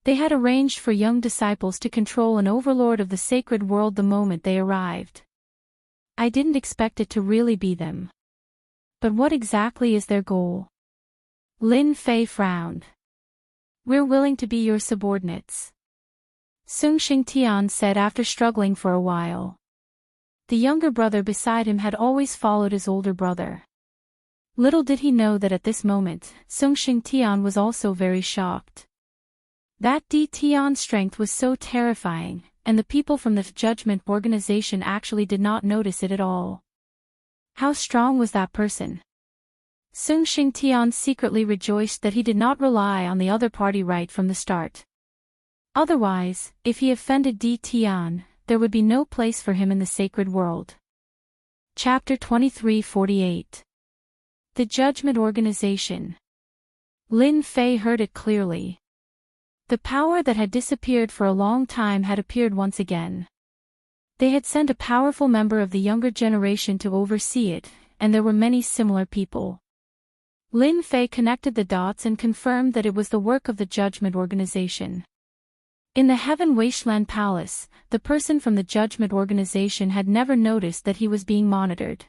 They had arranged for young disciples to control an overlord of the sacred world the moment they arrived. I didn't expect it to really be them. But what exactly is their goal? Lin Fei frowned. We're willing to be your subordinates. Song Xingtian said after struggling for a while. The younger brother beside him had always followed his older brother. Little did he know that at this moment, Song Xingtian was also very shocked. That Di Tian's strength was so terrifying, and the people from the Judgment Organization actually did not notice it at all. How strong was that person? Sung Xingtian secretly rejoiced that he did not rely on the other party right from the start. Otherwise, if he offended Di Tian, there would be no place for him in the sacred world. Chapter 23:48. The Judgment Organization. Lin Fei heard it clearly. The power that had disappeared for a long time had appeared once again. They had sent a powerful member of the younger generation to oversee it, and there were many similar people. Lin Fei connected the dots and confirmed that it was the work of the Judgment Organization. In the Heaven Wasteland Palace, the person from the Judgment Organization had never noticed that he was being monitored.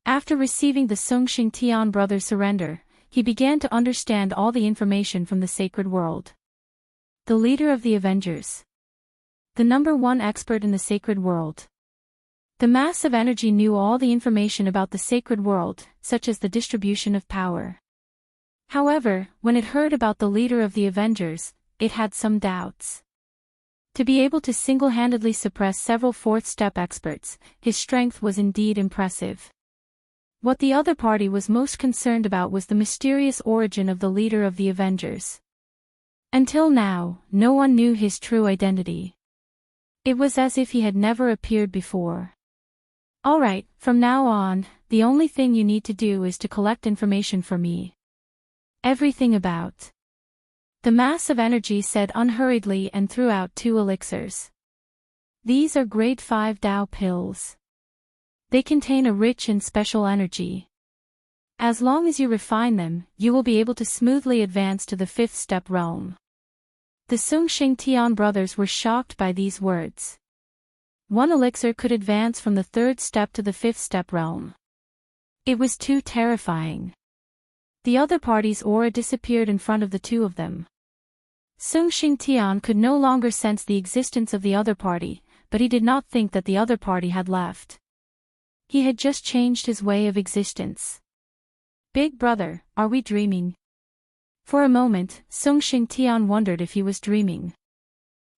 After receiving the Sung Xingtian brothers' surrender, he began to understand all the information from the sacred world. The leader of the Avengers. The #1 expert in the sacred world. The mass of energy knew all the information about the sacred world, such as the distribution of power. However, when it heard about the leader of the Avengers, it had some doubts. To be able to single-handedly suppress several fourth-step experts, his strength was indeed impressive. What the other party was most concerned about was the mysterious origin of the leader of the Avengers. Until now, no one knew his true identity. It was as if he had never appeared before. Alright, from now on, the only thing you need to do is to collect information for me. Everything about. The mass of energy said unhurriedly and threw out 2 elixirs. These are grade 5 Dao pills. They contain a rich and special energy. As long as you refine them, you will be able to smoothly advance to the 5th step realm. The Sung Xingtian brothers were shocked by these words. 1 elixir could advance from the 3rd step to the 5th step realm. It was too terrifying. The other party's aura disappeared in front of the 2 of them. Sung Xingtian could no longer sense the existence of the other party, but he did not think that the other party had left. He had just changed his way of existence. Big brother, are we dreaming? For a moment, Sung Xingtian wondered if he was dreaming.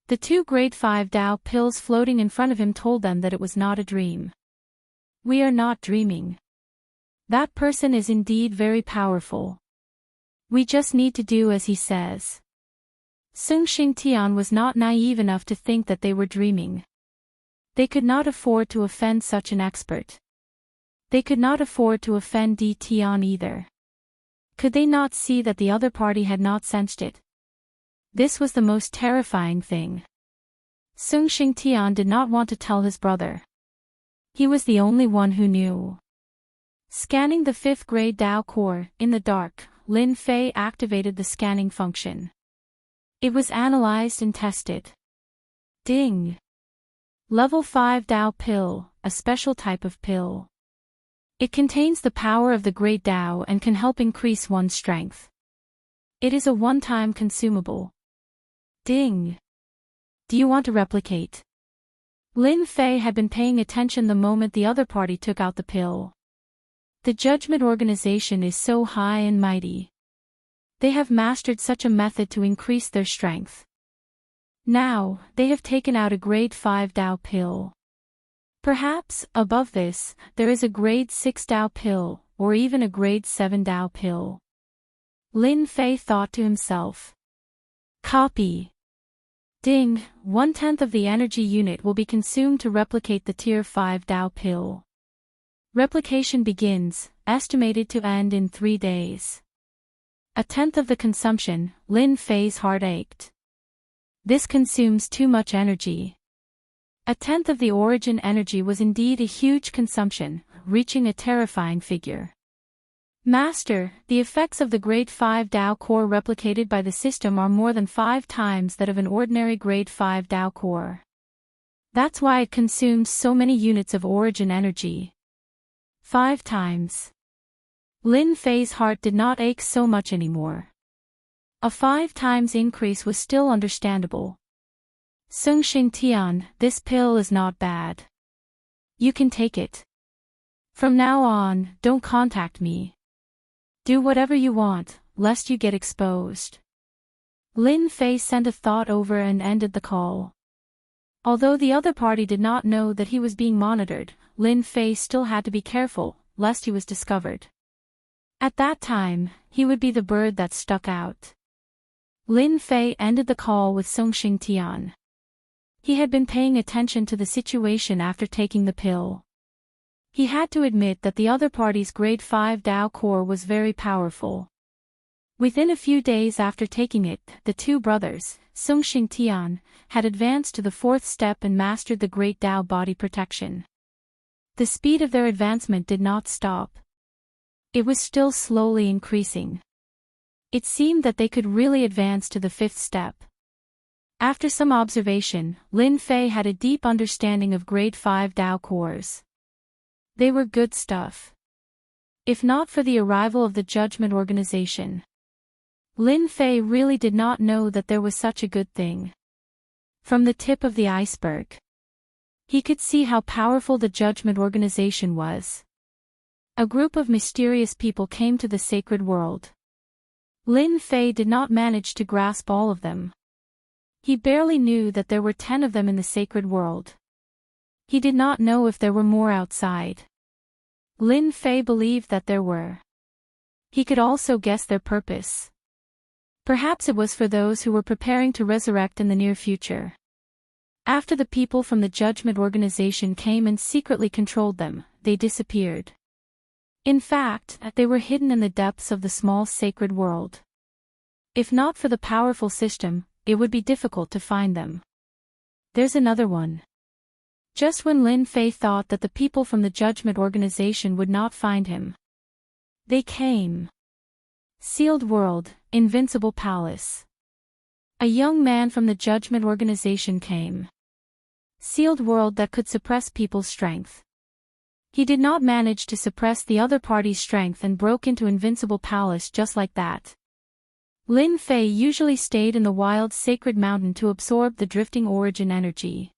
The 2 grade 5 Dao pills floating in front of him told them that it was not a dream. We are not dreaming. That person is indeed very powerful. We just need to do as he says. Sung Xingtian was not naive enough to think that they were dreaming. They could not afford to offend such an expert. They could not afford to offend Di Tian either. Could they not see that the other party had not sensed it? This was the most terrifying thing. Sung Xingtian did not want to tell his brother. He was the only one who knew. Scanning the 5th grade Dao core, in the dark, Lin Fei activated the scanning function. It was analyzed and tested. Ding! Level 5 Dao pill, a special type of pill. It contains the power of the Great Dao and can help increase one's strength. It is a one-time consumable. Ding! Do you want to replicate? Lin Fei had been paying attention the moment the other party took out the pill. The Judgment Organization is so high and mighty. They have mastered such a method to increase their strength. Now, they have taken out a grade 5 Dao pill. Perhaps, above this, there is a grade 6 Dao pill, or even a grade 7 Dao pill. Lin Fei thought to himself. Copy. Ding, 1/10 of the energy unit will be consumed to replicate the tier 5 Dao pill. Replication begins, estimated to end in 3 days. 1/10 of the consumption, Lin Fei's heart ached. This consumes too much energy. 1/10 of the origin energy was indeed a huge consumption, reaching a terrifying figure. Master, the effects of the grade 5 Dao core replicated by the system are more than 5 times that of an ordinary grade 5 Dao core. That's why it consumes so many units of origin energy. 5 times. Lin Fei's heart did not ache so much anymore. A 5 times increase was still understandable. Sung Xingtian, this pill is not bad. You can take it. From now on, don't contact me. Do whatever you want, lest you get exposed. Lin Fei sent a thought over and ended the call. Although the other party did not know that he was being monitored, Lin Fei still had to be careful, lest he was discovered. At that time, he would be the bird that stuck out. Lin Fei ended the call with Songxing Tian. He had bin paying attention to the situation after taking the pill. He had to admit that the other party's grade 5 Dao core was very powerful. Within a few days after taking it, the two brothers, Songxing Tian, had advanced to the 4th step and mastered the great Dao body protection. The speed of their advancement did not stop. It was still slowly increasing. It seemed that they could really advance to the 5th step. After some observation, Lin Fei had a deep understanding of grade 5 Dao cores. They were good stuff. If not for the arrival of the judgment organization, Lin Fei really did not know that there was such a good thing. From the tip of the iceberg, he could see how powerful the judgment organization was. A group of mysterious people came to the sacred world. Lin Fei did not manage to grasp all of them. He barely knew that there were 10 of them in the sacred world. He did not know if there were more outside. Lin Fei believed that there were. He could also guess their purpose. Perhaps it was for those who were preparing to resurrect in the near future. After the people from the judgment organization came and secretly controlled them, they disappeared. In fact, they were hidden in the depths of the small sacred world. If not for the powerful system, it would be difficult to find them. There's another one. Just when Lin Fei thought that the people from the judgment organization would not find him, they came. Sealed World, Invincible Palace. A young man from the judgment organization came. Sealed world that could suppress people's strength. He did not manage to suppress the other party's strength and broke into Invincible Palace just like that. Lin Fei usually stayed in the wild sacred mountain to absorb the drifting origin energy.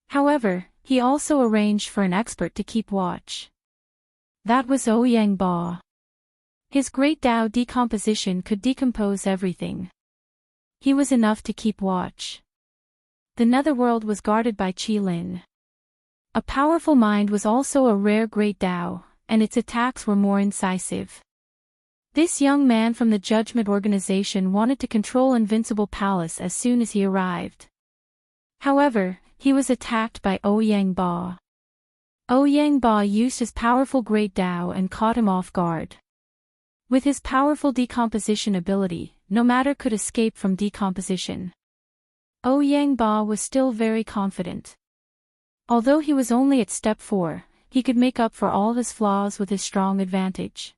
However, he also arranged for an expert to keep watch. That was Ouyang Ba. His great Dao decomposition could decompose everything. He was enough to keep watch. The netherworld was guarded by Qi Lin. A powerful mind was also a rare great Dao, and its attacks were more incisive. This young man from the judgment organization wanted to control Invincible Palace as soon as he arrived. However, he was attacked by Ouyang Ba. Ouyang Ba used his powerful great Dao and caught him off guard. With his powerful decomposition ability, no matter could escape from decomposition. Ouyang Ba was still very confident. Although he was only at step 4, he could make up for all his flaws with his strong advantage.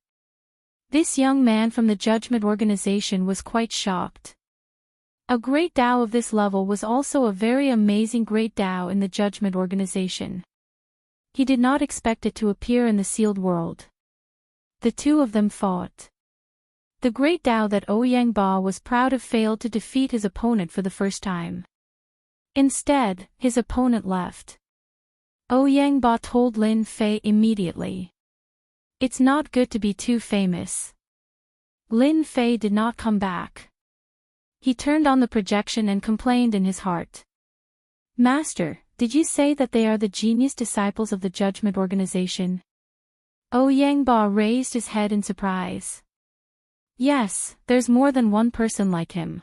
This young man from the judgment organization was quite shocked. A great Dao of this level was also a very amazing great Dao in the judgment organization. He did not expect it to appear in the sealed world. The two of them fought. The great Dao that Ouyang Ba was proud of failed to defeat his opponent for the first time. Instead, his opponent left. Ouyang Ba told Lin Fei immediately. It's not good to be too famous. Lin Fei did not come back. He turned on the projection and complained in his heart. Master, did you say that they are the genius disciples of the judgment organization? Ouyang Ba raised his head in surprise. Yes, there's more than one person like him.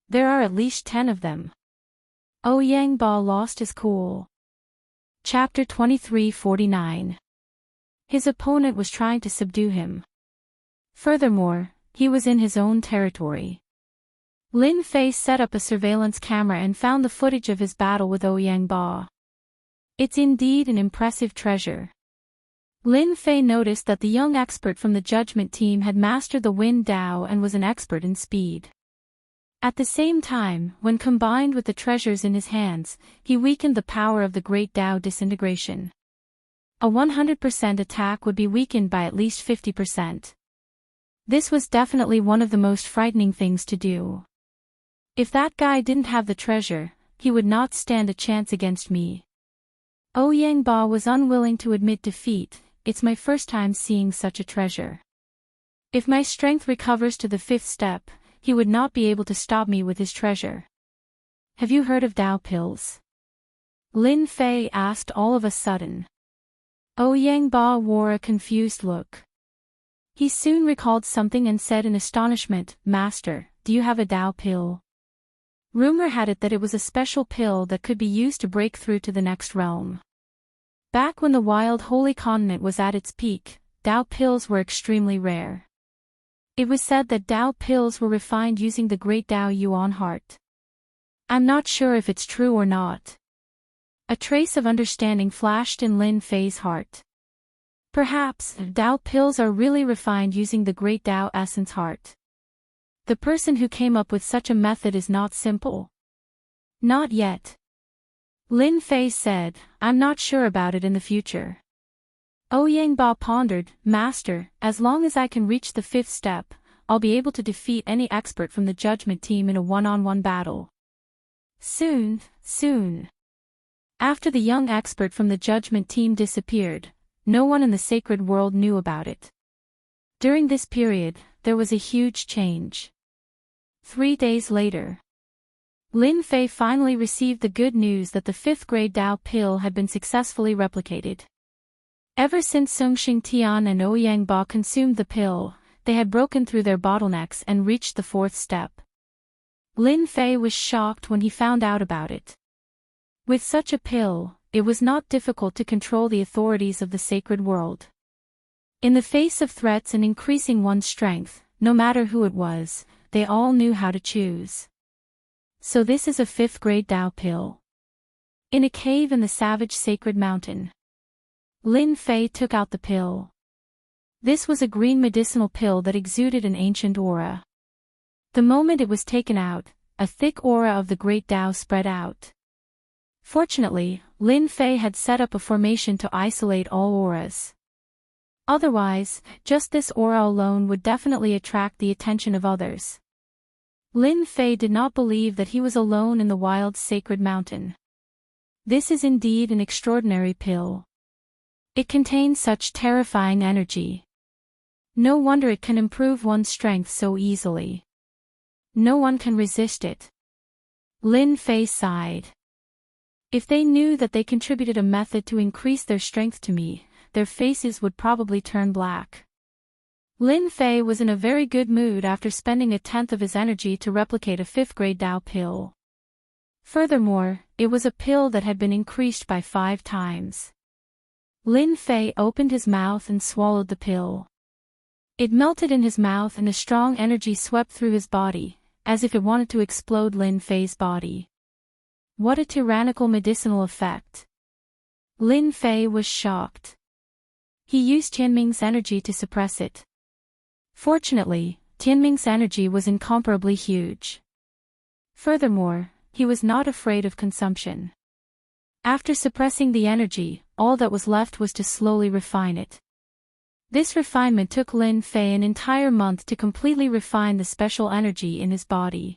There are at least 10 of them. Ouyang Ba lost his cool. Chapter 23:49. His opponent was trying to subdue him. Furthermore, he was in his own territory. Lin Fei set up a surveillance camera and found the footage of his battle with Ouyang Ba. It's indeed an impressive treasure. Lin Fei noticed that the young expert from the judgment team had mastered the Wind Dao and was an expert in speed. At the same time, when combined with the treasures in his hands, he weakened the power of the Great Dao disintegration. A 100% attack would be weakened by at least 50%. This was definitely one of the most frightening things to do. If that guy didn't have the treasure, he would not stand a chance against me. Ouyang Ba was unwilling to admit defeat. It's my first time seeing such a treasure. If my strength recovers to the 5th step, he would not be able to stop me with his treasure. Have you heard of Dao pills? Lin Fei asked all of a sudden. Ouyang Ba wore a confused look. He soon recalled something and said in astonishment, "Master, do you have a Tao pill?" Rumor had it that it was a special pill that could be used to break through to the next realm. Back when the wild holy continent was at its peak, Tao pills were extremely rare. It was said that Tao pills were refined using the great Tao Yuan heart. I'm not sure if it's true or not. A trace of understanding flashed in Lin Fei's heart. Perhaps, Tao pills are really refined using the great Tao essence heart. The person who came up with such a method is not simple. Not yet. Lin Fei said, "I'm not sure about it in the future." Ouyangba pondered, "Master, as long as I can reach the 5th step, I'll be able to defeat any expert from the judgment team in a one-on-one battle. Soon. After the young expert from the judgment team disappeared, no one in the sacred world knew about it. During this period, there was a huge change. 3 days later, Lin Fei finally received the good news that the 5th grade Tao pill had bin successfully replicated. Ever since Songxing Tian and Ouyangba consumed the pill, they had broken through their bottlenecks and reached the 4th step. Lin Fei was shocked when he found out about it. With such a pill, it was not difficult to control the authorities of the sacred world. In the face of threats and increasing one's strength, no matter who it was, they all knew how to choose. So this is a 5th grade Tao pill. In a cave in the savage sacred mountain, Lin Fei took out the pill. This was a green medicinal pill that exuded an ancient aura. The moment it was taken out, a thick aura of the great Tao spread out. Fortunately, Lin Fei had set up a formation to isolate all auras. Otherwise, just this aura alone would definitely attract the attention of others. Lin Fei did not believe that he was alone in the wild sacred mountain. This is indeed an extraordinary pill. It contains such terrifying energy. No wonder it can improve one's strength so easily. No one can resist it. Lin Fei sighed. If they knew that they contributed a method to increase their strength to me, their faces would probably turn black. Lin Fei was in a very good mood after spending 1/10 of his energy to replicate a 5th grade Tao pill. Furthermore, it was a pill that had been increased by 5 times. Lin Fei opened his mouth and swallowed the pill. It melted in his mouth and a strong energy swept through his body, as if it wanted to explode Lin Fei's body. What a tyrannical medicinal effect! Lin Fei was shocked. He used Tianming's energy to suppress it. Fortunately, Tianming's energy was incomparably huge. Furthermore, he was not afraid of consumption. After suppressing the energy, all that was left was to slowly refine it. This refinement took Lin Fei an entire month to completely refine the special energy in his body.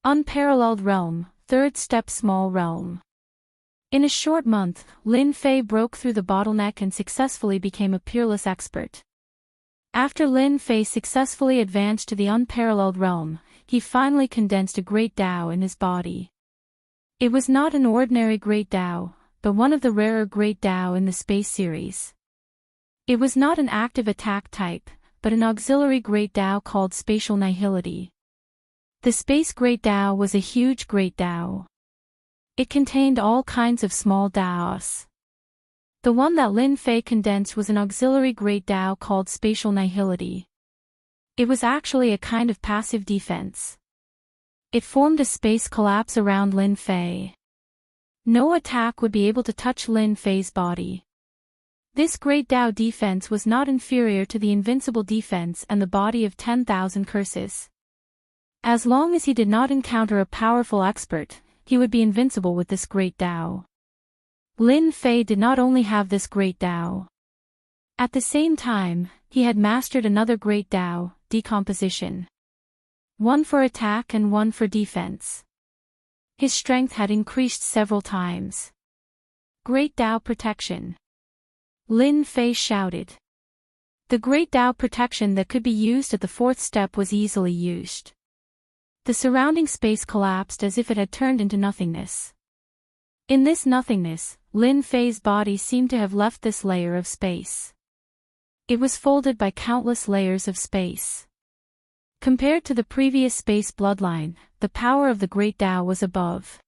Unparalleled realm, 3rd step small realm. In a short month, Lin Fei broke through the bottleneck and successfully became a peerless expert. After Lin Fei successfully advanced to the unparalleled realm, he finally condensed a great Tao in his body. It was not an ordinary great Tao, but one of the rarer great Tao in the space series. It was not an active attack type, but an auxiliary great Tao called spatial nihility. The space great Tao was a huge great Tao. It contained all kinds of small Taos. The one that Lin Fei condensed was an auxiliary great Tao called spatial nihility. It was actually a kind of passive defense. It formed a space collapse around Lin Fei. No attack would be able to touch Lin Fei's body. This great Tao defense was not inferior to the invincible defense and the body of 10,000 curses. As long as he did not encounter a powerful expert, he would be invincible with this great Tao. Lin Fei did not only have this great Tao. At the same time, he had mastered another great Tao, decomposition. One for attack and one for defense. His strength had increased several times. Great Tao protection. Lin Fei shouted. The great Tao protection that could be used at the 4th step was easily used. The surrounding space collapsed as if it had turned into nothingness. In this nothingness, Lin Fei's body seemed to have left this layer of space. It was folded by countless layers of space. Compared to the previous space bloodline, the power of the Great Tao was above.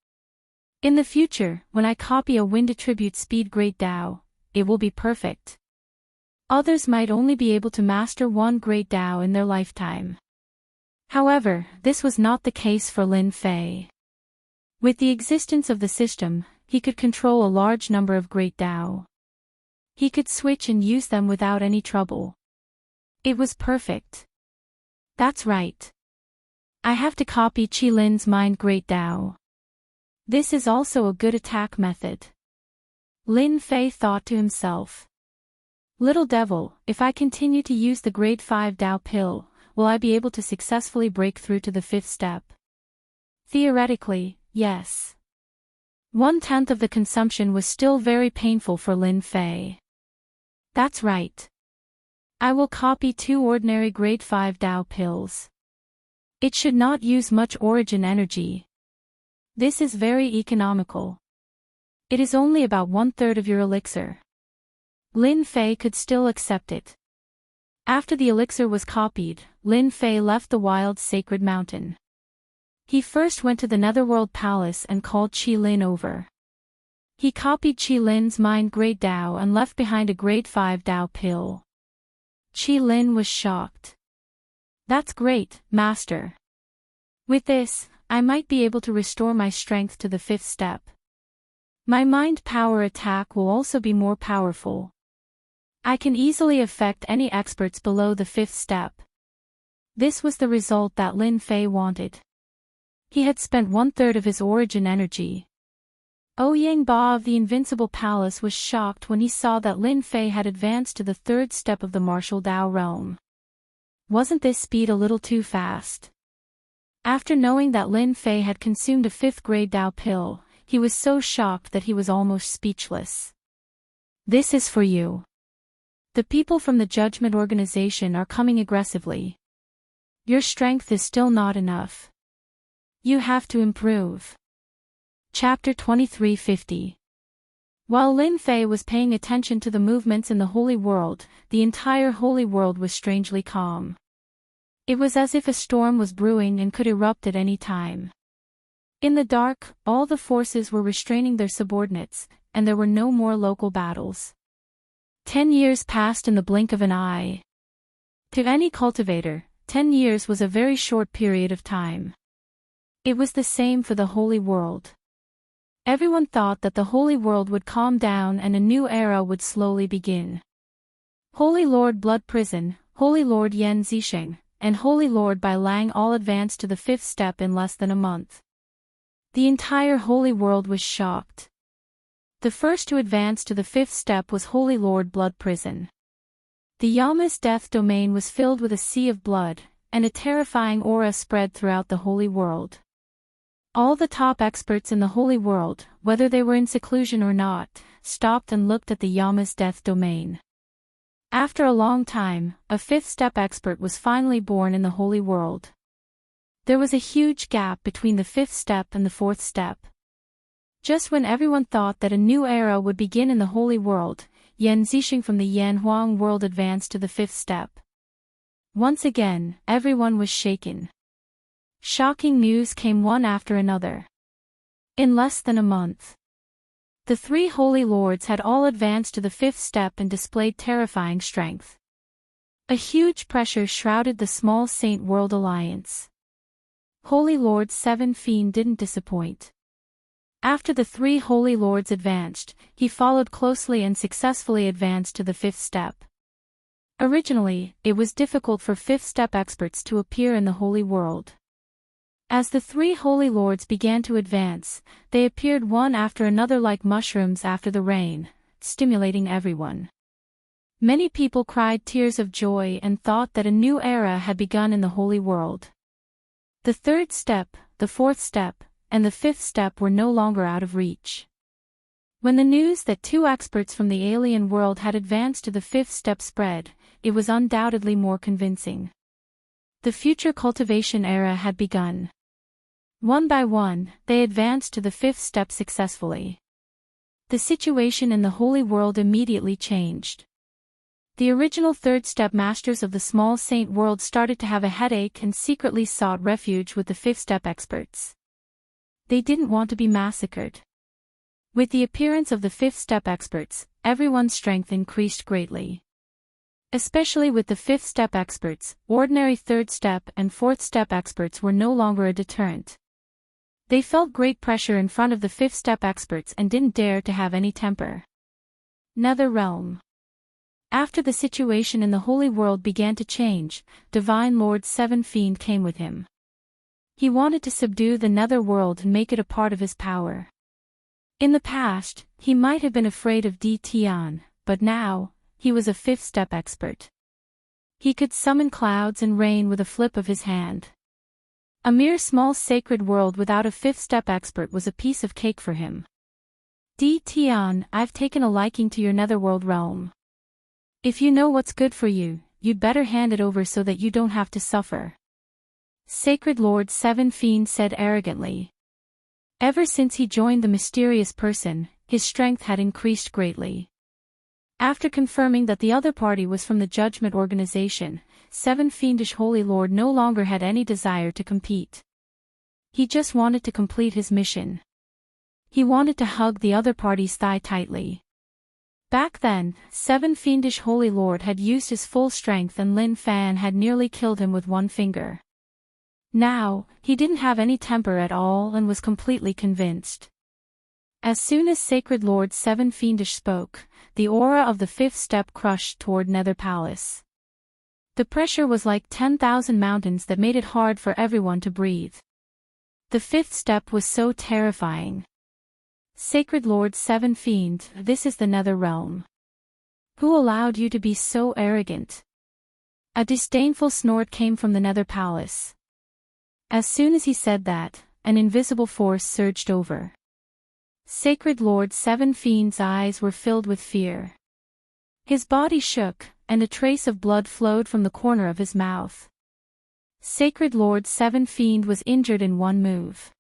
In the future, when I copy a wind attribute speed Great Tao, it will be perfect. Others might only be able to master one Great Tao in their lifetime. However, this was not the case for Lin Fei. With the existence of the system, he could control a large number of Great Tao. He could switch and use them without any trouble. It was perfect. That's right. I have to copy Qi Lin's mind Great Tao. This is also a good attack method. Lin Fei thought to himself. Little devil, if I continue to use the grade 5 Tao pill, will I be able to successfully break through to the 5th step? Theoretically, yes. 1/10 of the consumption was still very painful for Lin Fei. That's right. I will copy 2 ordinary grade 5 Tao pills. It should not use much origin energy. This is very economical. It is only about 1/3 of your elixir. Lin Fei could still accept it. After the elixir was copied, Lin Fei left the wild sacred mountain. He first went to the Netherworld Palace and called Qi Lin over. He copied Qi Lin's mind Great Tao and left behind a grade 5 Tao pill. Qi Lin was shocked. That's great, Master. With this, I might be able to restore my strength to the 5th step. My mind power attack will also be more powerful. I can easily affect any experts below the 5th step. This was the result that Lin Fei wanted. He had spent 1/3 of his origin energy. Ouyang Ba of the Invincible Palace was shocked when he saw that Lin Fei had advanced to the 3rd step of the martial Tao realm. Wasn't this speed a little too fast? After knowing that Lin Fei had consumed a 5th grade Tao pill, he was so shocked that he was almost speechless. This is for you. The people from the Judgment Organization are coming aggressively. Your strength is still not enough. You have to improve. Chapter 2350. While Lin Fei was paying attention to the movements in the Holy World, the entire Holy World was strangely calm. It was as if a storm was brewing and could erupt at any time. In the dark, all the forces were restraining their subordinates, and there were no more local battles. 10 years passed in the blink of an eye. To any cultivator, 10 years was a very short period of time. It was the same for the Holy World. Everyone thought that the Holy World would calm down and a new era would slowly begin. Holy Lord Blood Prison, Holy Lord Yan Zixing, and Holy Lord Bai Lang all advanced to the 5th step in less than a month. The entire Holy World was shocked. The first to advance to the 5th step was Holy Lord Blood Prison. The Yama's death domain was filled with a sea of blood, and a terrifying aura spread throughout the Holy World. All the top experts in the Holy World, whether they were in seclusion or not, stopped and looked at the Yama's death domain. After a long time, a 5th step expert was finally born in the Holy World. There was a huge gap between the 5th step and the 4th step. Just when everyone thought that a new era would begin in the Holy World, Yan Zixing from the Yanhuang world advanced to the 5th step. Once again, everyone was shaken. Shocking news came one after another. In less than a month, the 3 Holy Lords had all advanced to the 5th step and displayed terrifying strength. A huge pressure shrouded the small Saint World Alliance. Holy Lord 7 Fiend didn't disappoint. After the 3 Holy Lords advanced, he followed closely and successfully advanced to the 5th step. Originally, it was difficult for 5th step experts to appear in the Holy World. As the 3 Holy Lords began to advance, they appeared one after another like mushrooms after the rain, stimulating everyone. Many people cried tears of joy and thought that a new era had begun in the Holy World. The 3rd step, the 4th step, and the 5th step were no longer out of reach. When the news that 2 experts from the alien world had advanced to the 5th step spread, it was undoubtedly more convincing. The future cultivation era had begun. One by one, they advanced to the 5th step successfully. The situation in the Holy World immediately changed. The original third-step masters of the small saint world started to have a headache and secretly sought refuge with the fifth-step experts. They didn't want to be massacred. With the appearance of the fifth-step experts, everyone's strength increased greatly. Especially with the fifth-step experts, ordinary third-step and fourth-step experts were no longer a deterrent. They felt great pressure in front of the fifth-step experts and didn't dare to have any temper. Nether Realm. After the situation in the Holy World began to change, Divine Lord Seven Fiend came with him. He wanted to subdue the Nether World and make it a part of his power. In the past, he might have been afraid of Tian, but now, he was a fifth-step expert. He could summon clouds and rain with a flip of his hand. A mere small sacred world without a fifth-step expert was a piece of cake for him. Tian, I've taken a liking to your netherworld realm. If you know what's good for you, you'd better hand it over so that you don't have to suffer. Sacred Lord Seven Fiend said arrogantly. Ever since he joined the mysterious person, his strength had increased greatly. After confirming that the other party was from the Judgment Organization, Seven Fiendish Holy Lord no longer had any desire to compete. He just wanted to complete his mission. He wanted to hug the other party's thigh tightly. Back then, Seven Fiendish Holy Lord had used his full strength and Lin Fan had nearly killed him with one finger. Now, he didn't have any temper at all and was completely convinced. As soon as Sacred Lord Seven Fiendish spoke, the aura of the fifth step crushed toward Nether Palace. The pressure was like 10,000 mountains that made it hard for everyone to breathe. The fifth step was so terrifying. Sacred Lord Seven Fiend, this is the Nether Realm. Who allowed you to be so arrogant? A disdainful snort came from the Nether Palace. As soon as he said that, an invisible force surged over. Sacred Lord Seven Fiend's eyes were filled with fear. His body shook, and a trace of blood flowed from the corner of his mouth. Sacred Lord Seven Fiend was injured in one move.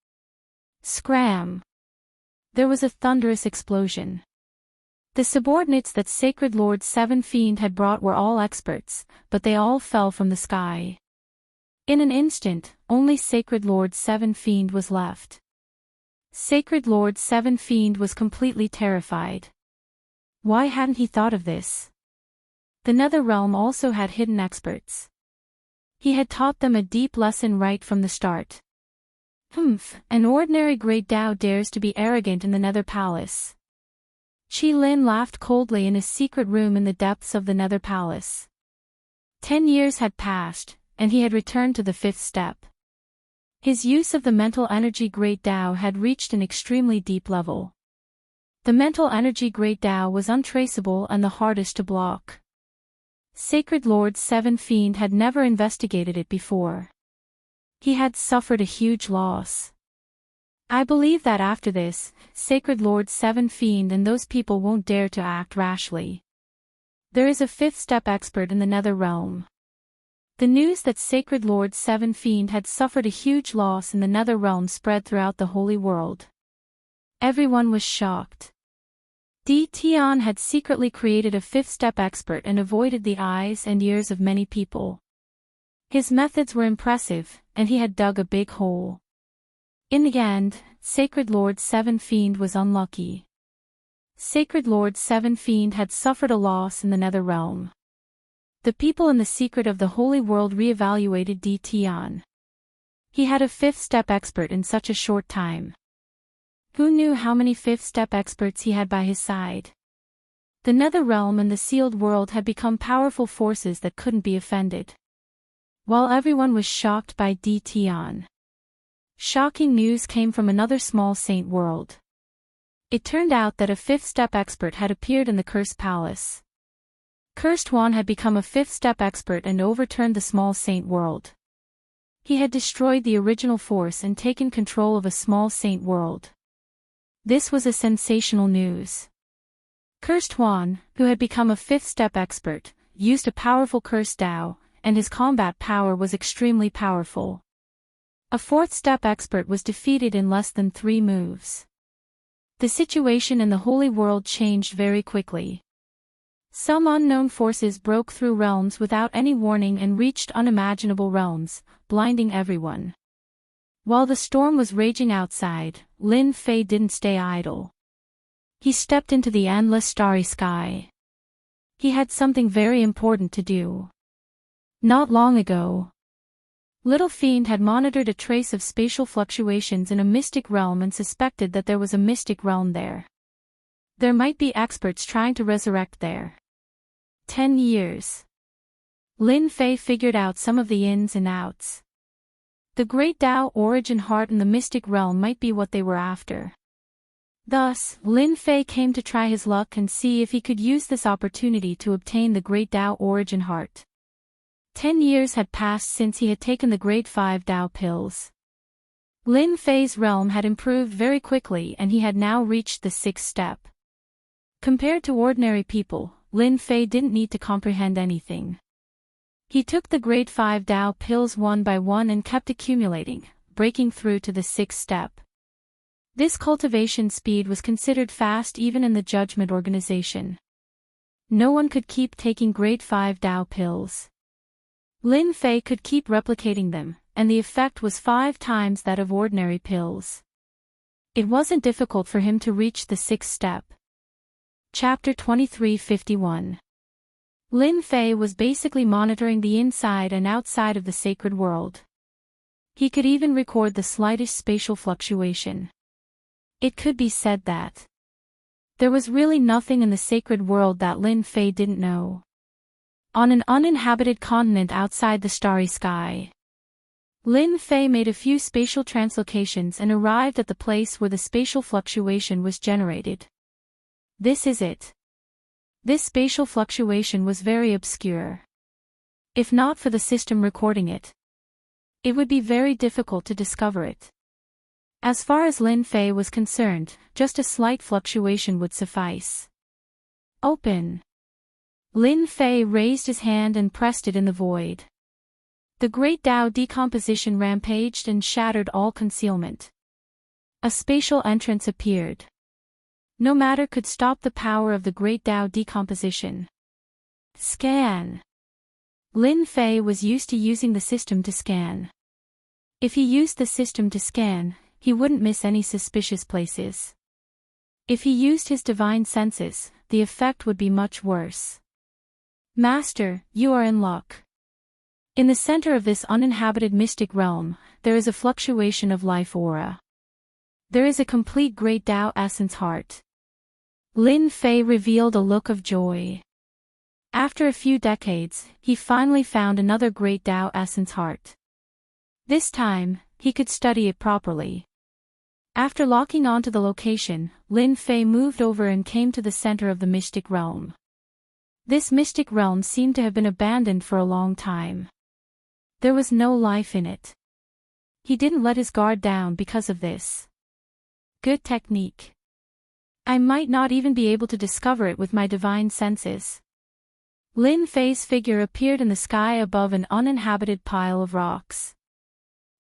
Scram! There was a thunderous explosion. The subordinates that Sacred Lord Seven Fiend had brought were all experts, but they all fell from the sky. In an instant, only Sacred Lord Seven Fiend was left. Sacred Lord Seven Fiend was completely terrified. Why hadn't he thought of this? The Nether Realm also had hidden experts. He had taught them a deep lesson right from the start. An ordinary Great Dao dares to be arrogant in the Nether Palace. Qi Lin laughed coldly in his secret room in the depths of the Nether Palace. 10 years had passed, and he had returned to the fifth step. His use of the mental energy Great Dao had reached an extremely deep level. The mental energy Great Dao was untraceable and the hardest to block. Sacred Lord Seven Fiend had never investigated it before. He had suffered a huge loss. I believe that after this, Sacred Lord Seven Fiend and those people won't dare to act rashly. There is a fifth step expert in the Nether Realm. The news that Sacred Lord Seven Fiend had suffered a huge loss in the Nether Realm spread throughout the Holy World. Everyone was shocked. Tian had secretly created a fifth step expert and avoided the eyes and ears of many people. His methods were impressive, and he had dug a big hole. In the end, Sacred Lord Seven Fiend was unlucky. Sacred Lord Seven Fiend had suffered a loss in the Nether Realm. The people in the secret of the Holy World re-evaluated Tian. He had a fifth step expert in such a short time. Who knew how many fifth step experts he had by his side? The Nether Realm and the Sealed World had become powerful forces that couldn't be offended. While everyone was shocked by Tian, shocking news came from another small saint world. It turned out that a fifth step expert had appeared in the Cursed Palace. Cursed One had become a fifth step expert and overturned the small saint world. He had destroyed the original force and taken control of a small saint world. This was a sensational news. Cursed One, who had become a fifth step expert, used a powerful Curse Dao, and his combat power was extremely powerful. A fourth step expert was defeated in less than 3 moves. The situation in the Holy World changed very quickly. Some unknown forces broke through realms without any warning and reached unimaginable realms, blinding everyone. While the storm was raging outside, Lin Fei didn't stay idle. He stepped into the endless starry sky. He had something very important to do. Not long ago, Little Fiend had monitored a trace of spatial fluctuations in a mystic realm and suspected that there was a mystic realm there. There might be experts trying to resurrect there. 10 years. Lin Fei figured out some of the ins and outs. The Great Tao Origin Heart in the mystic realm might be what they were after. Thus, Lin Fei came to try his luck and see if he could use this opportunity to obtain the Great Tao Origin Heart. 10 years had passed since he had taken the Great 5 Tao pills. Lin Fei's realm had improved very quickly and he had now reached the 6th step. Compared to ordinary people, Lin Fei didn't need to comprehend anything. He took the Great 5 Tao pills one by one and kept accumulating, breaking through to the 6th step. This cultivation speed was considered fast even in the judgment organization. No one could keep taking Great 5 Tao pills. Lin Fei could keep replicating them, and the effect was 5 times that of ordinary pills. It wasn't difficult for him to reach the 6th step. Chapter 2351. Lin Fei was basically monitoring the inside and outside of the sacred world. He could even record the slightest spatial fluctuation. It could be said that there was really nothing in the sacred world that Lin Fei didn't know. On an uninhabited continent outside the starry sky, Lin Fei made a few spatial translocations and arrived at the place where the spatial fluctuation was generated. This is it. This spatial fluctuation was very obscure. If not for the system recording it, it would be very difficult to discover it. As far as Lin Fei was concerned, just a slight fluctuation would suffice. Open. Lin Fei raised his hand and pressed it in the void. The Great Tao decomposition rampaged and shattered all concealment. A spatial entrance appeared. No matter could stop the power of the Great Tao decomposition. Scan. Lin Fei was used to using the system to scan. If he used the system to scan, he wouldn't miss any suspicious places. If he used his divine senses, the effect would be much worse. Master, you are in luck. In the center of this uninhabited mystic realm, there is a fluctuation of life aura. There is a complete Great Tao essence heart. Lin Fei revealed a look of joy. After a few decades, he finally found another Great Tao essence heart. This time, he could study it properly. After locking onto the location, Lin Fei moved over and came to the center of the mystic realm. This mystic realm seemed to have been abandoned for a long time. There was no life in it. He didn't let his guard down because of this. Good technique. I might not even be able to discover it with my divine senses. Lin Fei's figure appeared in the sky above an uninhabited pile of rocks.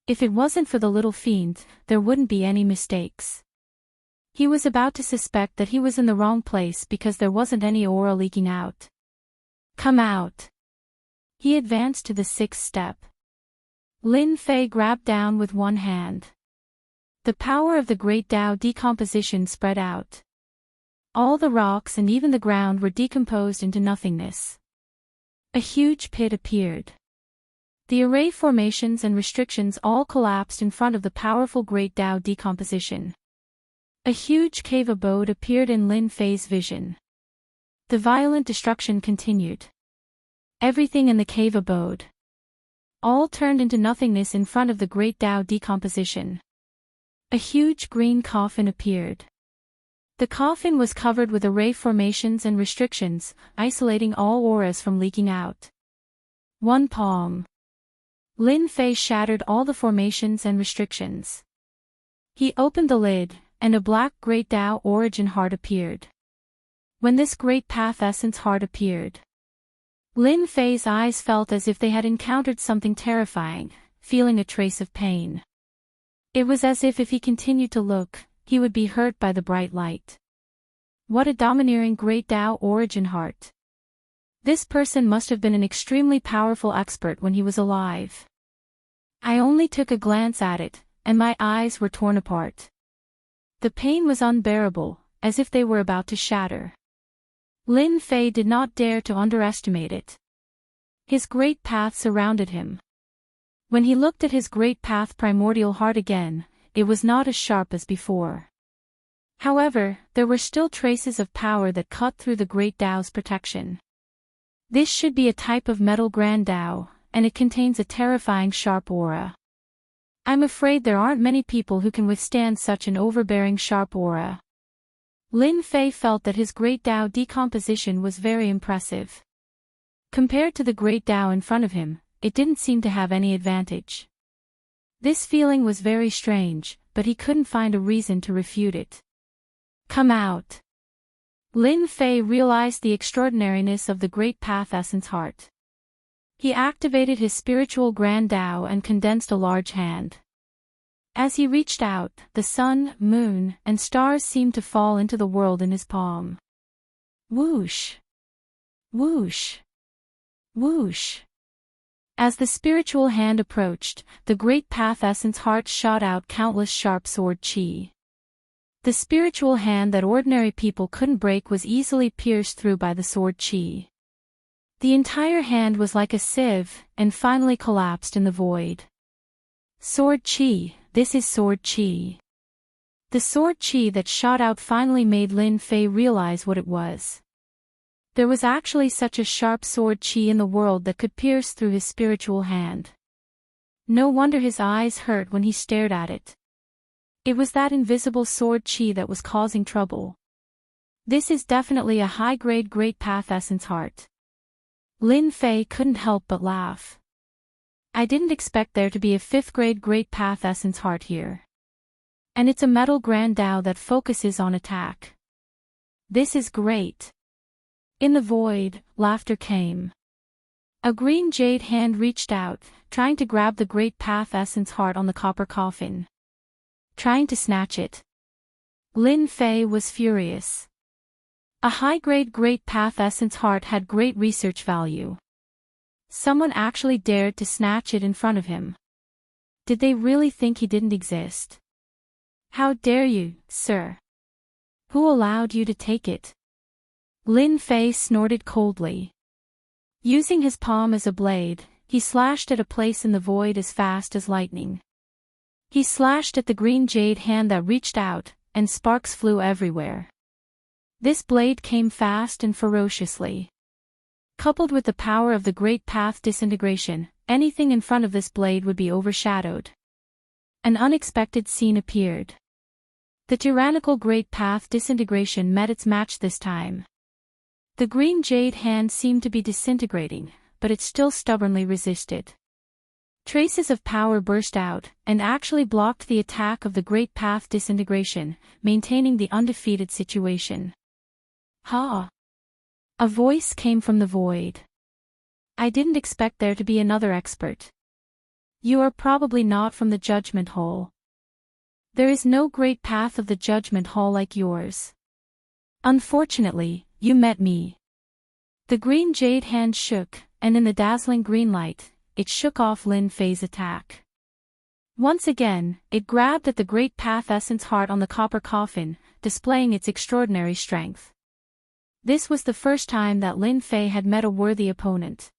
If it wasn't for the little fiend, there wouldn't be any mistakes. He was about to suspect that he was in the wrong place because there wasn't any aura leaking out. Come out. He advanced to the 6th step. Lin Fei grabbed down with one hand. The power of the Great Tao decomposition spread out. All the rocks and even the ground were decomposed into nothingness. A huge pit appeared. The array formations and restrictions all collapsed in front of the powerful Great Tao decomposition. A huge cave abode appeared in Lin Fei's vision. The violent destruction continued. Everything in the cave abode all turned into nothingness in front of the Great Tao decomposition. A huge green coffin appeared. The coffin was covered with array formations and restrictions, isolating all auras from leaking out. One palm. Lin Fei shattered all the formations and restrictions. He opened the lid, and a black Great Tao origin heart appeared. When this Great Path Essence heart appeared, Lin Fei's eyes felt as if they had encountered something terrifying, feeling a trace of pain. It was as if he continued to look, he would be hurt by the bright light. What a domineering Great Tao origin heart. This person must have been an extremely powerful expert when he was alive. I only took a glance at it, and my eyes were torn apart. The pain was unbearable, as if they were about to shatter. Lin Fei did not dare to underestimate it. His great path surrounded him. When he looked at his great path primordial heart again, it was not as sharp as before. However, there were still traces of power that cut through the great Tao's protection. This should be a type of metal Grand Tao, and it contains a terrifying sharp aura. I'm afraid there aren't many people who can withstand such an overbearing sharp aura. Lin Fei felt that his great Tao decomposition was very impressive. Compared to the great Tao in front of him, it didn't seem to have any advantage. This feeling was very strange, but he couldn't find a reason to refute it. Come out. Lin Fei realized the extraordinariness of the Great Path Essence Heart. He activated his spiritual Grand Tao and condensed a large hand. As he reached out, the sun, moon, and stars seemed to fall into the world in his palm. Whoosh! Whoosh! Whoosh! As the spiritual hand approached, the Great Path Essence Heart shot out countless sharp sword chi. The spiritual hand that ordinary people couldn't break was easily pierced through by the sword chi. The entire hand was like a sieve, and finally collapsed in the void. Sword chi, this is sword chi. The sword chi that shot out finally made Lin Fei realize what it was. There was actually such a sharp sword chi in the world that could pierce through his spiritual hand. No wonder his eyes hurt when he stared at it. It was that invisible sword chi that was causing trouble. This is definitely a high-grade Great Path Essence Heart. Lin Fei couldn't help but laugh. I didn't expect there to be a 5th-grade Great Path Essence Heart here. And it's a metal Grand Tao that focuses on attack. This is great. In the void, laughter came. A green jade hand reached out, trying to grab the Great Path Essence Heart on the copper coffin. Trying to snatch it. Lin Fei was furious. A high-grade Great Path Essence Heart had great research value. Someone actually dared to snatch it in front of him. Did they really think he didn't exist? How dare you, sir? Who allowed you to take it? Lin Fei snorted coldly. Using his palm as a blade, he slashed at a place in the void as fast as lightning. He slashed at the green jade hand that reached out, and sparks flew everywhere. This blade came fast and ferociously. Coupled with the power of the Great Path Disintegration, anything in front of this blade would be overshadowed. An unexpected scene appeared. The tyrannical Great Path Disintegration met its match this time. The green jade hand seemed to be disintegrating, but it still stubbornly resisted. Traces of power burst out, and actually blocked the attack of the Great Path Disintegration, maintaining the undefeated situation. Ha! A voice came from the void. I didn't expect there to be another expert. You are probably not from the Judgment Hall. There is no great path of the Judgment Hall like yours. Unfortunately, you met me. The green jade hand shook, and in the dazzling green light, it shook off Lin Fei's attack. Once again, it grabbed at the Great Path Essence Heart on the copper coffin, displaying its extraordinary strength. This was the first time that Lin Fei had met a worthy opponent.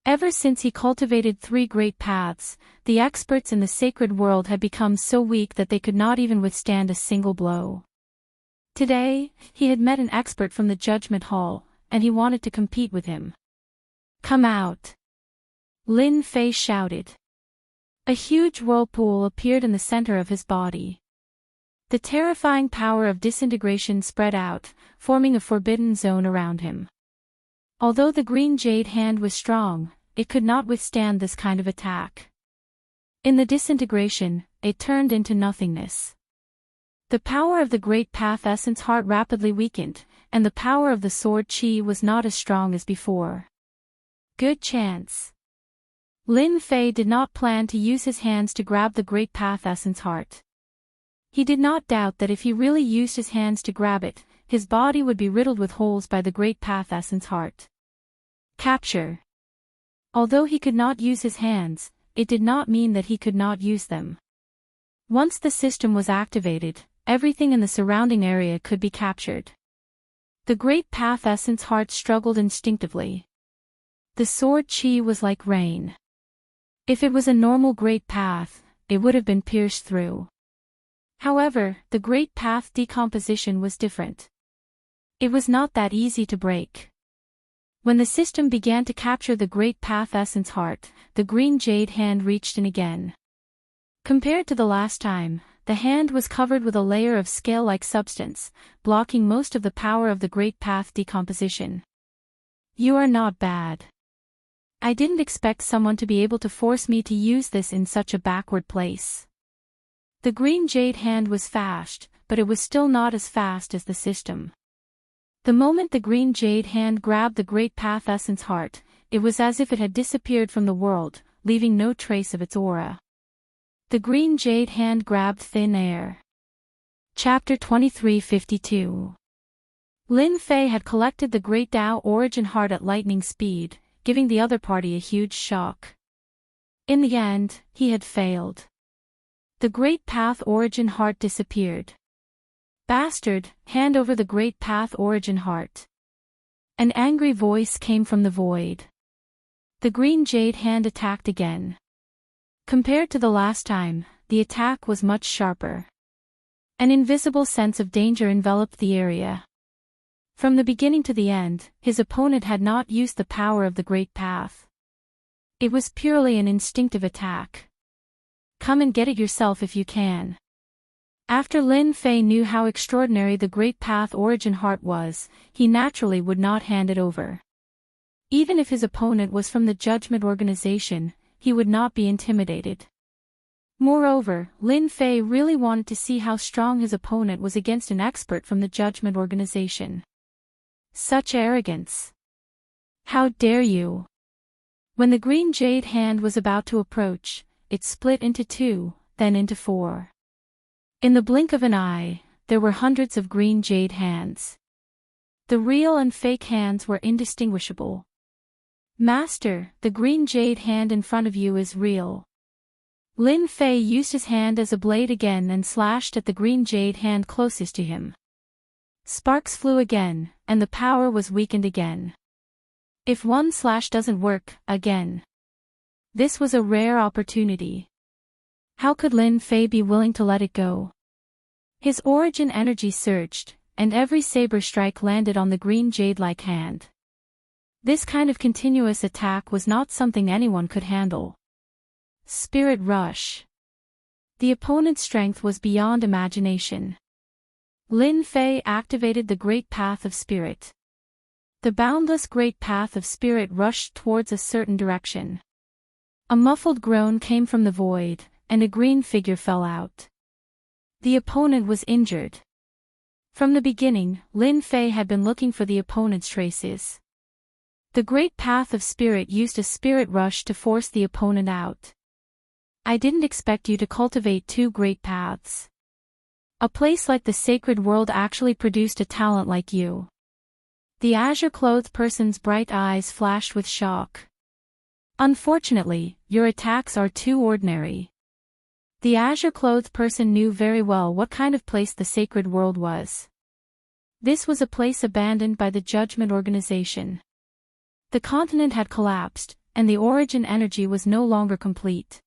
Ever since he cultivated 3 great paths, the experts in the sacred world had become so weak that they could not even withstand a single blow. Today, he had met an expert from the Judgment Hall, and he wanted to compete with him. Come out! Lin Fei shouted. A huge whirlpool appeared in the center of his body. The terrifying power of disintegration spread out, forming a forbidden zone around him. Although the green jade hand was strong, it could not withstand this kind of attack. In the disintegration, it turned into nothingness. The power of the Great Path Essence Heart rapidly weakened, and the power of the sword chi was not as strong as before. Good chance. Lin Fei did not plan to use his hands to grab the Great Path Essence Heart. He did not doubt that if he really used his hands to grab it, his body would be riddled with holes by the Great Path Essence Heart. Capture. Although he could not use his hands, it did not mean that he could not use them. Once the system was activated, everything in the surrounding area could be captured. The Great Path Essence Heart struggled instinctively. The sword chi was like rain. If it was a normal Great Path, it would have been pierced through. However, the Great Path decomposition was different. It was not that easy to break. When the system began to capture the Great Path Essence Heart, the green jade hand reached in again. Compared to the last time, the hand was covered with a layer of scale-like substance, blocking most of the power of the Great Path decomposition. You are not bad. I didn't expect someone to be able to force me to use this in such a backward place. The green jade hand was fast, but it was still not as fast as the system. The moment the green jade hand grabbed the Great Path Essence Heart, it was as if it had disappeared from the world, leaving no trace of its aura. The green jade hand grabbed thin air. Chapter 2352. Lin Fei had collected the Great Tao Origin Heart at lightning speed, giving the other party a huge shock. In the end, he had failed. The Great Path Origin Heart disappeared. Bastard, hand over the Great Path Origin Heart. An angry voice came from the void. The green jade hand attacked again. Compared to the last time, the attack was much sharper. An invisible sense of danger enveloped the area. From the beginning to the end, his opponent had not used the power of the Great Path. It was purely an instinctive attack. Come and get it yourself if you can. After Lin Fei knew how extraordinary the Great Path Origin Heart was, he naturally would not hand it over. Even if his opponent was from the Judgment Organization, he would not be intimidated. Moreover, Lin Fei really wanted to see how strong his opponent was against an expert from the Judgment Organization. Such arrogance! How dare you! When the green jade hand was about to approach, it split into two, then into four. In the blink of an eye, there were hundreds of green jade hands. The real and fake hands were indistinguishable. Master, the green jade hand in front of you is real. Lin Fei used his hand as a blade again and slashed at the green jade hand closest to him. Sparks flew again, and the power was weakened again. If one slash doesn't work, again. This was a rare opportunity. How could Lin Fei be willing to let it go? His origin energy surged, and every saber strike landed on the green jade-like hand. This kind of continuous attack was not something anyone could handle. Spirit Rush. The opponent's strength was beyond imagination. Lin Fei activated the Great Path of Spirit. The boundless Great Path of Spirit rushed towards a certain direction. A muffled groan came from the void, and a green figure fell out. The opponent was injured. From the beginning, Lin Fei had been looking for the opponent's traces. The Great Path of Spirit used a spirit rush to force the opponent out. I didn't expect you to cultivate two great paths. A place like the sacred world actually produced a talent like you. The azure-clothed person's bright eyes flashed with shock. Unfortunately, your attacks are too ordinary. The azure-clothed person knew very well what kind of place the sacred world was. This was a place abandoned by the Judgment Organization. The continent had collapsed, and the origin energy was no longer complete.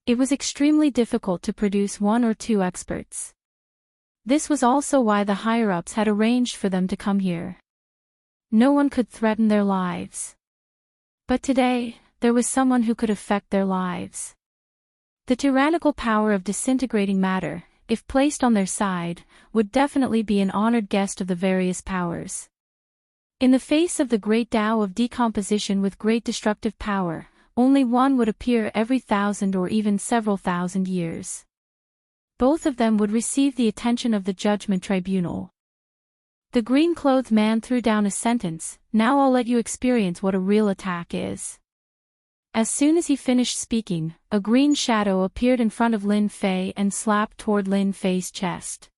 It was extremely difficult to produce one or two experts. This was also why the higher-ups had arranged for them to come here. No one could threaten their lives. But today, there was someone who could affect their lives. The tyrannical power of disintegrating matter, if placed on their side, would definitely be an honored guest of the various powers. In the face of the great Tao of decomposition with great destructive power, only one would appear every 1,000 or even several thousand years. Both of them would receive the attention of the Judgment Tribunal. The green-clothed man threw down a sentence, "Now I'll let you experience what a real attack is." As soon as he finished speaking, a green shadow appeared in front of Lin Fei and slapped toward Lin Fei's chest.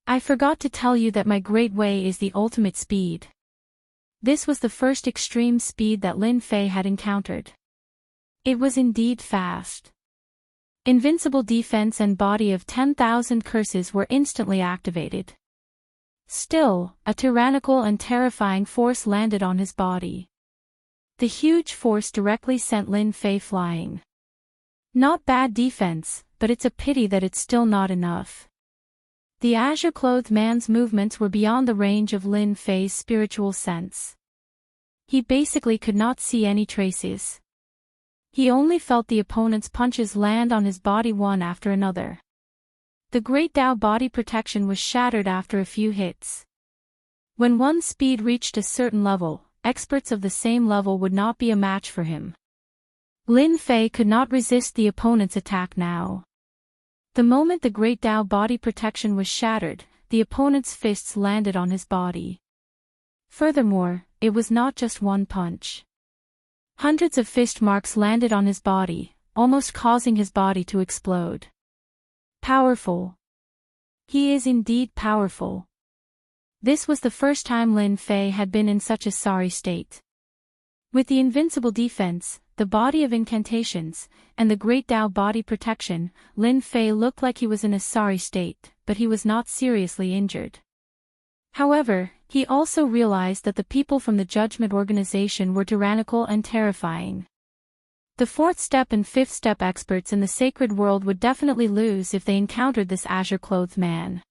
I forgot to tell you that my great way is the ultimate speed. This was the first extreme speed that Lin Fei had encountered. It was indeed fast. Invincible defense and body of 10,000 curses were instantly activated. Still, a tyrannical and terrifying force landed on his body. The huge force directly sent Lin Fei flying. Not bad defense, but it's a pity that it's still not enough. The azure-clothed man's movements were beyond the range of Lin Fei's spiritual sense. He basically could not see any traces. He only felt the opponent's punches land on his body one after another. The Great Tao body protection was shattered after a few hits. When one's speed reached a certain level, experts of the same level would not be a match for him. Lin Fei could not resist the opponent's attack now. The moment the Great Tao body protection was shattered, the opponent's fists landed on his body. Furthermore, it was not just one punch. Hundreds of fist marks landed on his body, almost causing his body to explode. Powerful. He is indeed powerful. This was the first time Lin Fei had been in such a sorry state. With the invincible defense, the body of incantations, and the Great Tao body protection, Lin Fei looked like he was in a sorry state, but he was not seriously injured. However, he also realized that the people from the Judgment Organization were tyrannical and terrifying. The fourth step and fifth step experts in the sacred world would definitely lose if they encountered this azure-clothed man.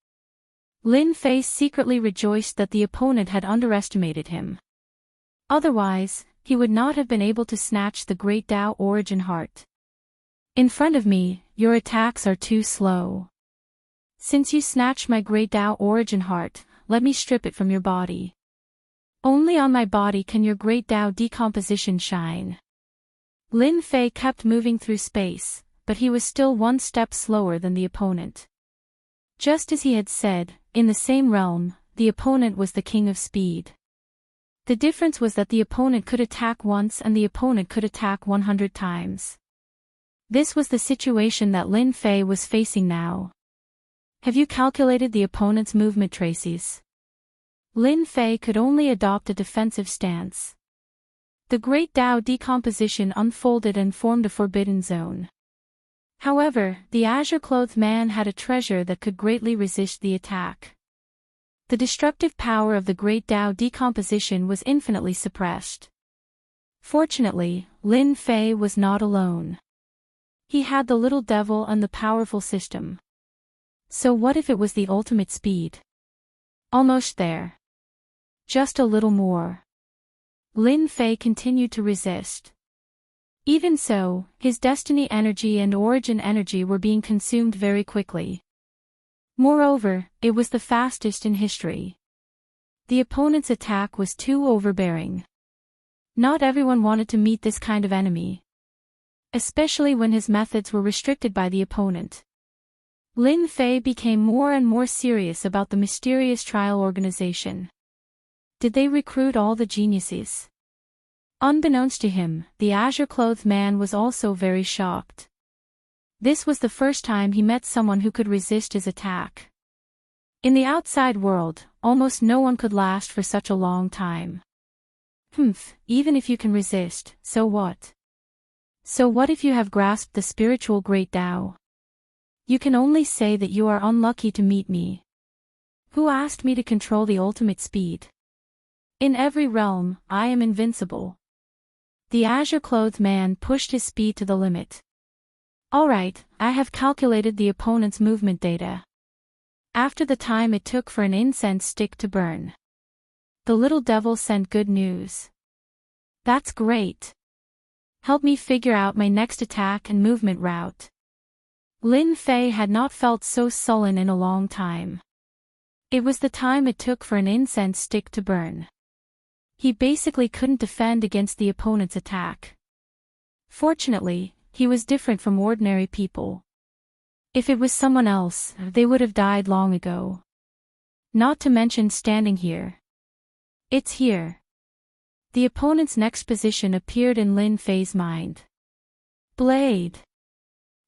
Lin Fei secretly rejoiced that the opponent had underestimated him. Otherwise, he would not have been able to snatch the Great Tao Origin Heart. In front of me, your attacks are too slow. Since you snatched my Great Tao Origin Heart, let me strip it from your body. Only on my body can your Great Tao decomposition shine. Lin Fei kept moving through space, but he was still one step slower than the opponent. Just as he had said, in the same realm, the opponent was the king of speed. The difference was that the opponent could attack once and the opponent could attack 100 times. This was the situation that Lin Fei was facing now. Have you calculated the opponent's movement traces? Lin Fei could only adopt a defensive stance. The Great Tao decomposition unfolded and formed a forbidden zone. However, the azure-clothed man had a treasure that could greatly resist the attack. The destructive power of the Great Tao decomposition was infinitely suppressed. Fortunately, Lin Fei was not alone. He had the little devil and the powerful system. So what if it was the ultimate speed? Almost there. Just a little more. Lin Fei continued to resist. Even so, his destiny energy and origin energy were being consumed very quickly. Moreover, it was the fastest in history. The opponent's attack was too overbearing. Not everyone wanted to meet this kind of enemy. Especially when his methods were restricted by the opponent. Lin Fei became more and more serious about the mysterious trial organization. Did they recruit all the geniuses? Unbeknownst to him, the azure-clothed man was also very shocked. This was the first time he met someone who could resist his attack. In the outside world, almost no one could last for such a long time. Even if you can resist, so what? So what if you have grasped the spiritual Great Tao? You can only say that you are unlucky to meet me. Who asked me to control the ultimate speed? In every realm, I am invincible. The azure-clothed man pushed his speed to the limit. Alright, I have calculated the opponent's movement data. After the time it took for an incense stick to burn. The little devil sent good news. That's great. Help me figure out my next attack and movement route. Lin Fei had not felt so sullen in a long time. It was the time it took for an incense stick to burn. He basically couldn't defend against the opponent's attack. Fortunately, he was different from ordinary people. If it was someone else, they would have died long ago. Not to mention standing here. It's here. The opponent's next position appeared in Lin Fei's mind. Blade.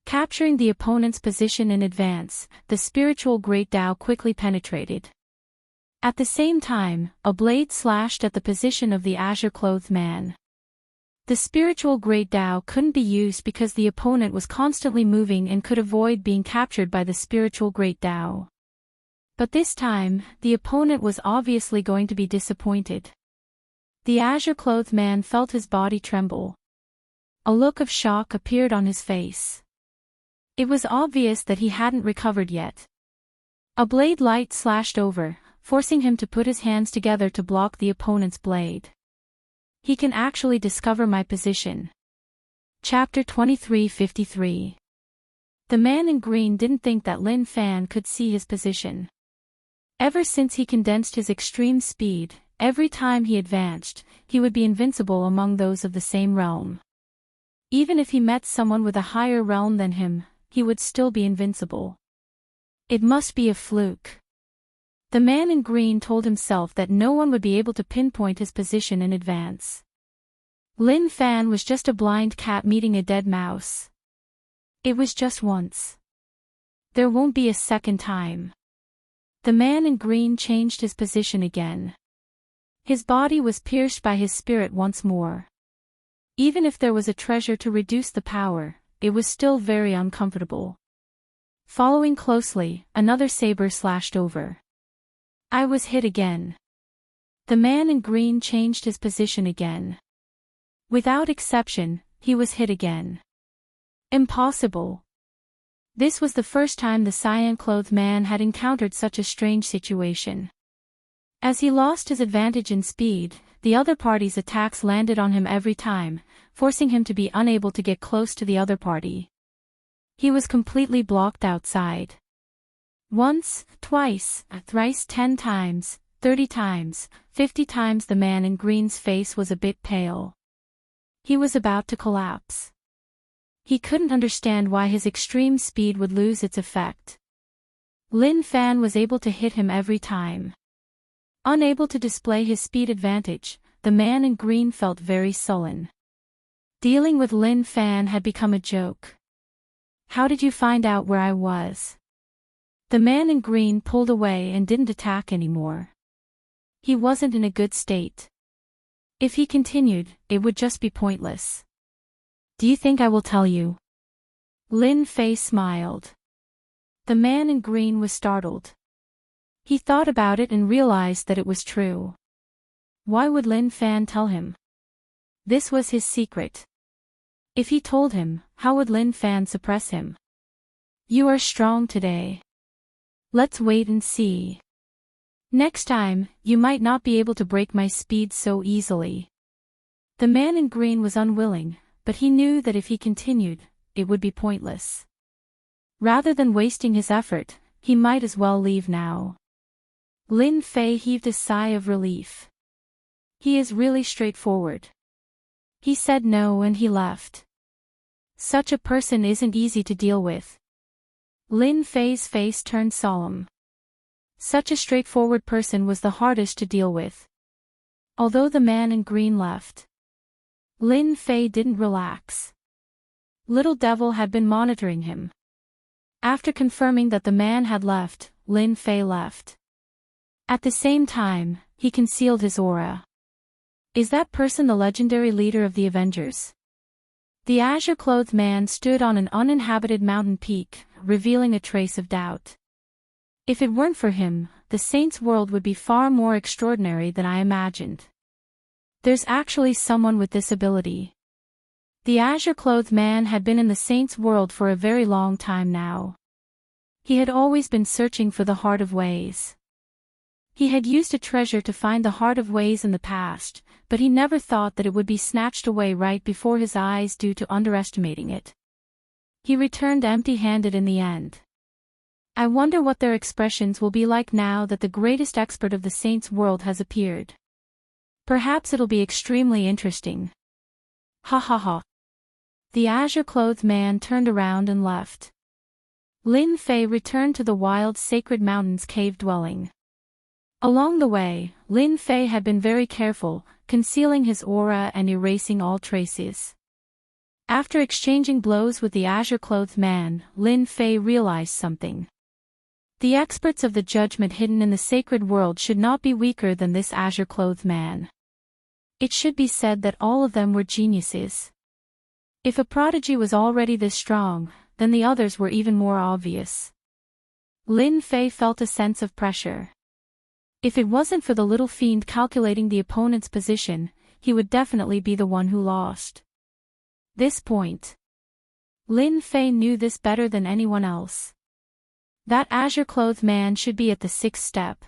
Capturing the opponent's position in advance, the spiritual Great Tao quickly penetrated. At the same time, a blade slashed at the position of the azure-clothed man. The spiritual Great Tao couldn't be used because the opponent was constantly moving and could avoid being captured by the spiritual Great Tao. But this time, the opponent was obviously going to be disappointed. The azure-clothed man felt his body tremble. A look of shock appeared on his face. It was obvious that he hadn't recovered yet. A blade light slashed over, forcing him to put his hands together to block the opponent's blade. He can actually discover my position. Chapter 23:53. The man in green didn't think that Lin Fan could see his position. Ever since he condensed his extreme speed, every time he advanced, he would be invincible among those of the same realm. Even if he met someone with a higher realm than him, he would still be invincible. It must be a fluke. The man in green told himself that no one would be able to pinpoint his position in advance. Lin Fan was just a blind cat meeting a dead mouse. It was just once. There won't be a second time. The man in green changed his position again. His body was pierced by his spirit once more. Even if there was a treasure to reduce the power, it was still very uncomfortable. Following closely, another saber slashed over. I was hit again. The man in green changed his position again. Without exception, he was hit again. Impossible. This was the first time the cyan-clothed man had encountered such a strange situation. As he lost his advantage in speed, the other party's attacks landed on him every time, forcing him to be unable to get close to the other party. He was completely blocked outside. Once, twice, thrice, 10 times, 30 times, 50 times the man in green's face was a bit pale. He was about to collapse. He couldn't understand why his extreme speed would lose its effect. Lin Fan was able to hit him every time. Unable to display his speed advantage, the man in green felt very sullen. Dealing with Lin Fan had become a joke. How did you find out where I was? The man in green pulled away and didn't attack anymore. He wasn't in a good state. If he continued, it would just be pointless. Do you think I will tell you? Lin Fei smiled. The man in green was startled. He thought about it and realized that it was true. Why would Lin Fan tell him? This was his secret. If he told him, how would Lin Fan suppress him? You are strong today. Let's wait and see. Next time, you might not be able to break my speed so easily. The man in green was unwilling, but he knew that if he continued, it would be pointless. Rather than wasting his effort, he might as well leave now. Lin Fei heaved a sigh of relief. He is really straightforward. He said no and he left. Such a person isn't easy to deal with. Lin Fei's face turned solemn. Such a straightforward person was the hardest to deal with. Although the man in green left, Lin Fei didn't relax. Little Devil had been monitoring him. After confirming that the man had left, Lin Fei left. At the same time, he concealed his aura. Is that person the legendary leader of the Avengers? The azure-clothed man stood on an uninhabited mountain peak, revealing a trace of doubt. If it weren't for him, the Saints' world would be far more extraordinary than I imagined. There's actually someone with this ability. The azure-clothed man had been in the Saints' world for a very long time now. He had always been searching for the Heart of Ways. He had used a treasure to find the Heart of Ways in the past, but he never thought that it would be snatched away right before his eyes due to underestimating it. He returned empty-handed in the end. I wonder what their expressions will be like now that the greatest expert of the Saints' world has appeared. Perhaps it'll be extremely interesting. Ha ha ha. The azure-clothed man turned around and left. Lin Fei returned to the wild Sacred Mountains cave dwelling. Along the way, Lin Fei had been very careful, concealing his aura and erasing all traces. After exchanging blows with the azure-clothed man, Lin Fei realized something. The experts of the judgment hidden in the sacred world should not be weaker than this azure-clothed man. It should be said that all of them were geniuses. If a prodigy was already this strong, then the others were even more obvious. Lin Fei felt a sense of pressure. If it wasn't for the little fiend calculating the opponent's position, he would definitely be the one who lost. This point. Lin Fei knew this better than anyone else. That azure-clothed man should be at the 6th step.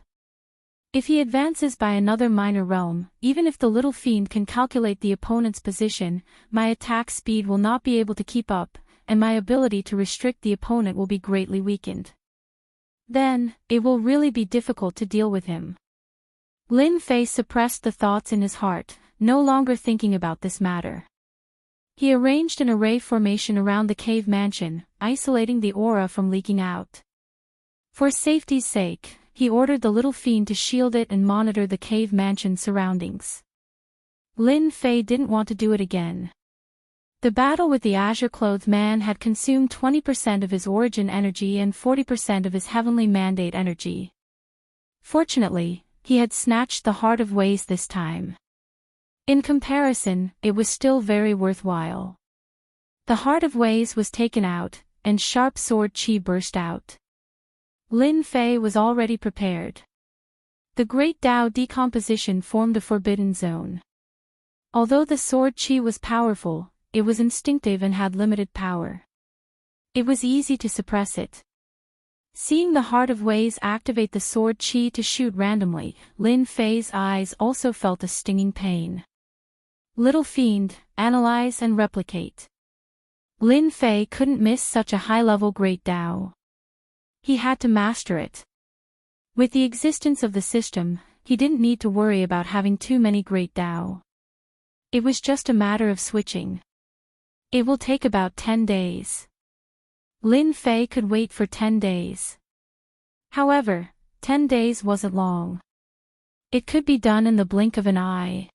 If he advances by another minor realm, even if the little fiend can calculate the opponent's position, my attack speed will not be able to keep up, and my ability to restrict the opponent will be greatly weakened. Then, it will really be difficult to deal with him. Lin Fei suppressed the thoughts in his heart, no longer thinking about this matter. He arranged an array formation around the cave mansion, isolating the aura from leaking out. For safety's sake, he ordered the little fiend to shield it and monitor the cave mansion surroundings. Lin Fei didn't want to do it again. The battle with the azure-clothed man had consumed 20% of his origin energy and 40% of his heavenly mandate energy. Fortunately, he had snatched the Heart of Ways this time. In comparison, it was still very worthwhile. The Heart of Ways was taken out, and sharp sword chi burst out. Lin Fei was already prepared. The great Tao decomposition formed a forbidden zone. Although the sword chi was powerful, it was instinctive and had limited power. It was easy to suppress it. Seeing the Heart of Ways activate the sword chi to shoot randomly, Lin Fei's eyes also felt a stinging pain. Little fiend, analyze and replicate. Lin Fei couldn't miss such a high-level great Tao. He had to master it. With the existence of the system, he didn't need to worry about having too many great Tao. It was just a matter of switching. It will take about 10 days. Lin Fei could wait for 10 days. However, 10 days wasn't long. It could be done in the blink of an eye.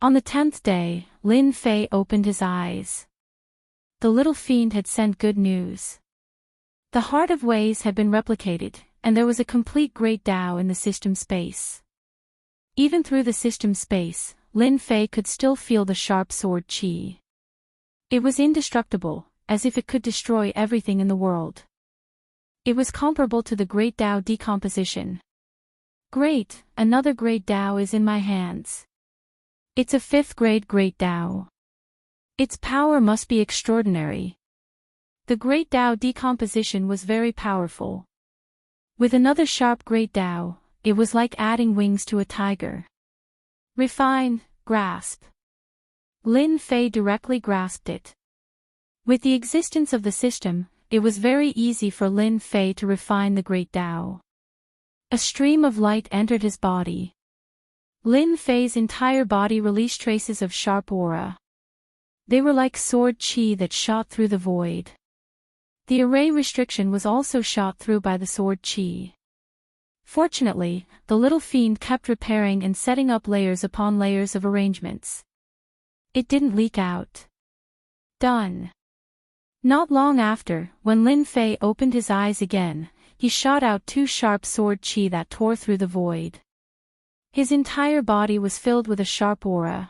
On the 10th day, Lin Fei opened his eyes. The little fiend had sent good news. The Heart of Ways had been replicated, and there was a complete great Tao in the system space. Even through the system space, Lin Fei could still feel the sharp sword chi. It was indestructible, as if it could destroy everything in the world. It was comparable to the great Tao decomposition. Great, another great Tao is in my hands. It's a 5th grade great Tao. Its power must be extraordinary. The great Tao decomposition was very powerful. With another sharp great Tao, it was like adding wings to a tiger. Refine, grasp. Lin Fei directly grasped it. With the existence of the system, it was very easy for Lin Fei to refine the great Tao. A stream of light entered his body. Lin Fei's entire body released traces of sharp aura. They were like sword chi that shot through the void. The array restriction was also shot through by the sword chi. Fortunately, the little fiend kept repairing and setting up layers upon layers of arrangements. It didn't leak out. Done. Not long after, when Lin Fei opened his eyes again, he shot out 2 sharp sword chi that tore through the void. His entire body was filled with a sharp aura.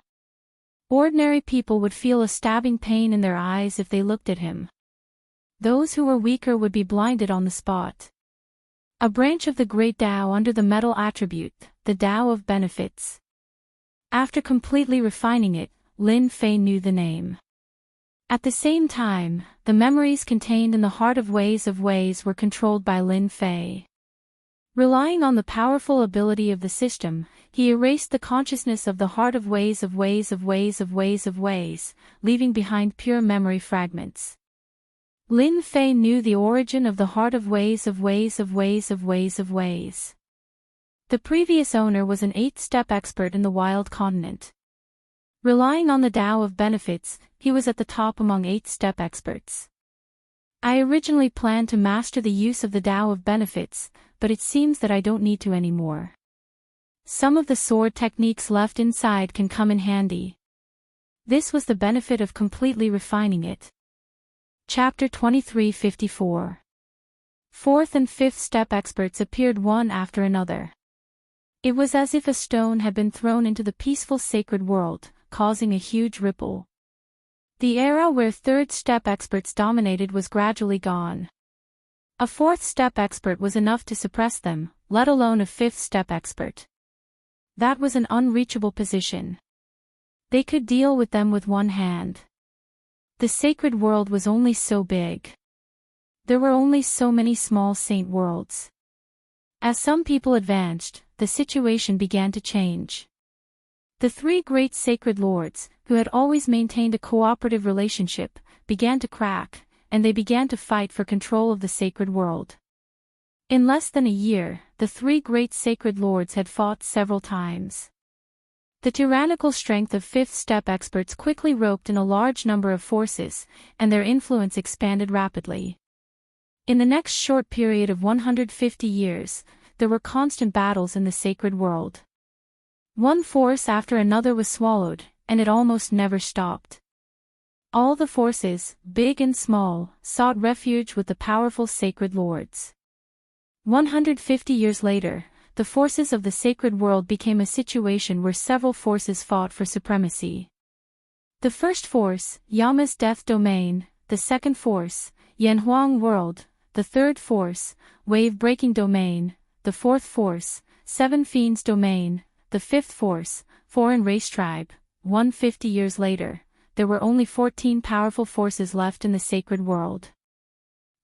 Ordinary people would feel a stabbing pain in their eyes if they looked at him. Those who were weaker would be blinded on the spot. A branch of the great Tao under the metal attribute, the Tao of benefits. After completely refining it, Lin Fei knew the name. At the same time, the memories contained in the Heart of Ways were controlled by Lin Fei. Relying on the powerful ability of the system, he erased the consciousness of the Heart of Ways, leaving behind pure memory fragments. Lin Fei knew the origin of the Heart of Ways. The previous owner was an 8th-step expert in the Wild Continent. Relying on the Tao of benefits, he was at the top among 8th-step experts. I originally planned to master the use of the Tao of benefits, but it seems that I don't need to anymore. Some of the sword techniques left inside can come in handy. This was the benefit of completely refining it. Chapter 2354. Fourth and fifth step experts appeared one after another. It was as if a stone had been thrown into the peaceful sacred world, causing a huge ripple. The era where third step experts dominated was gradually gone. A fourth step expert was enough to suppress them, let alone a fifth step expert. That was an unreachable position. They could deal with them with one hand. The sacred world was only so big. There were only so many small saint worlds. As some people advanced, the situation began to change. The three great sacred lords, who had always maintained a cooperative relationship, began to crack, and they began to fight for control of the sacred world. In less than a year, the three great sacred lords had fought several times. The tyrannical strength of fifth step experts quickly roped in a large number of forces, and their influence expanded rapidly. In the next short period of 150 years, there were constant battles in the sacred world. One force after another was swallowed, and it almost never stopped. All the forces, big and small, sought refuge with the powerful sacred lords. 150 years later, the forces of the sacred world became a situation where several forces fought for supremacy. The first force, Yama's death domain; the second force, Yanhuang world; the third force, wave-breaking domain; the fourth force, Seven Fiends domain; the fifth force, foreign race tribe. 150 years later, there were only 14 powerful forces left in the sacred world.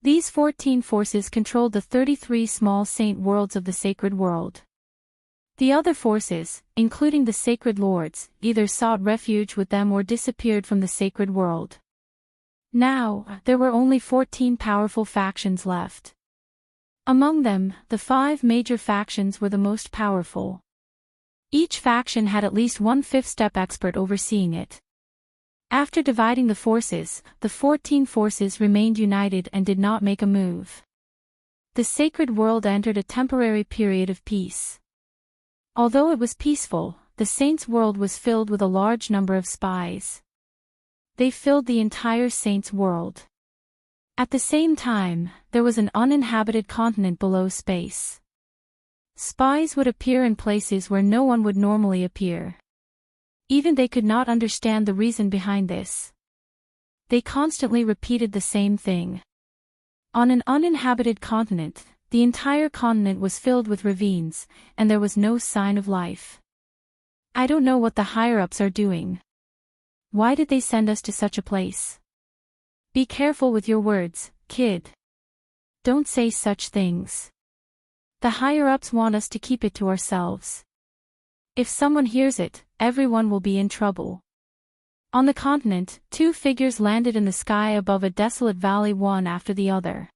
These 14 forces controlled the 33 small saint worlds of the sacred world. The other forces, including the sacred lords, either sought refuge with them or disappeared from the sacred world. Now, there were only 14 powerful factions left. Among them, the 5 major factions were the most powerful. Each faction had at least one fifth step expert overseeing it. After dividing the forces, the 14 forces remained united and did not make a move. The sacred world entered a temporary period of peace. Although it was peaceful, the saints' world was filled with a large number of spies. They filled the entire saints' world. At the same time, there was an uninhabited continent below space. Spies would appear in places where no one would normally appear. Even they could not understand the reason behind this. They constantly repeated the same thing. On an uninhabited continent, the entire continent was filled with ravines, and there was no sign of life. I don't know what the higher-ups are doing. Why did they send us to such a place? Be careful with your words, kid. Don't say such things. The higher-ups want us to keep it to ourselves. If someone hears it, everyone will be in trouble. On the continent, 2 figures landed in the sky above a desolate valley, one after the other.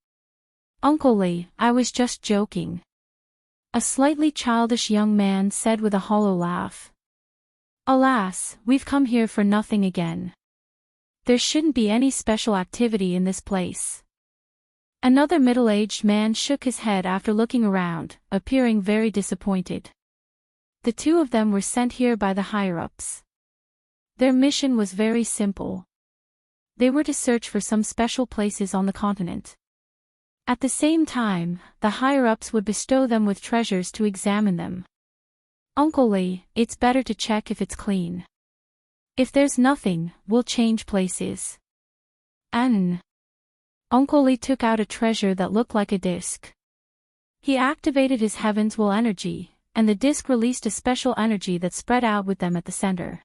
Uncle Lee, I was just joking. A slightly childish young man said with a hollow laugh. Alas, we've come here for nothing again. There shouldn't be any special activity in this place. Another middle-aged man shook his head after looking around, appearing very disappointed. The 2 of them were sent here by the higher-ups. Their mission was very simple. They were to search for some special places on the continent. At the same time, the higher-ups would bestow them with treasures to examine them. Uncle Lee, it's better to check if it's clean. If there's nothing, we'll change places. Uncle Lee took out a treasure that looked like a disc. He activated his Heaven's Will energy, and the disc released a special energy that spread out with them at the center.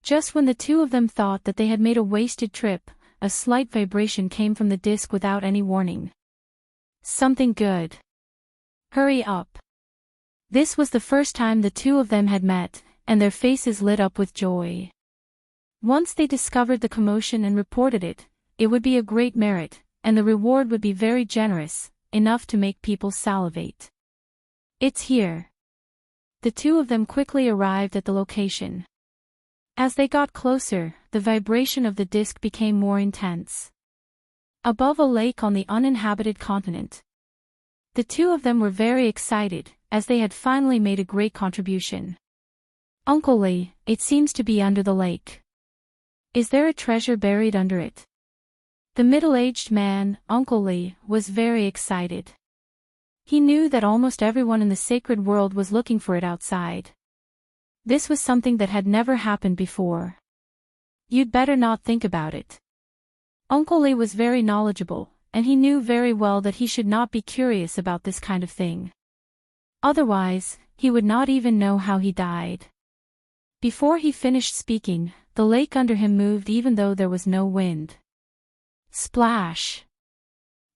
Just when the 2 of them thought that they had made a wasted trip, a slight vibration came from the disc without any warning. Something good. Hurry up. This was the first time the 2 of them had met, and their faces lit up with joy. Once they discovered the commotion and reported it, it would be a great merit, and the reward would be very generous, enough to make people salivate. It's here. The 2 of them quickly arrived at the location. As they got closer, the vibration of the disc became more intense. Above a lake on the uninhabited continent. The 2 of them were very excited, as they had finally made a great contribution. Uncle Lee, it seems to be under the lake. Is there a treasure buried under it? The middle-aged man, Uncle Lee, was very excited. He knew that almost everyone in the sacred world was looking for it outside. This was something that had never happened before. You'd better not think about it. Uncle Lee was very knowledgeable, and he knew very well that he should not be curious about this kind of thing. Otherwise, he would not even know how he died. Before he finished speaking, the lake under him moved even though there was no wind. Splash!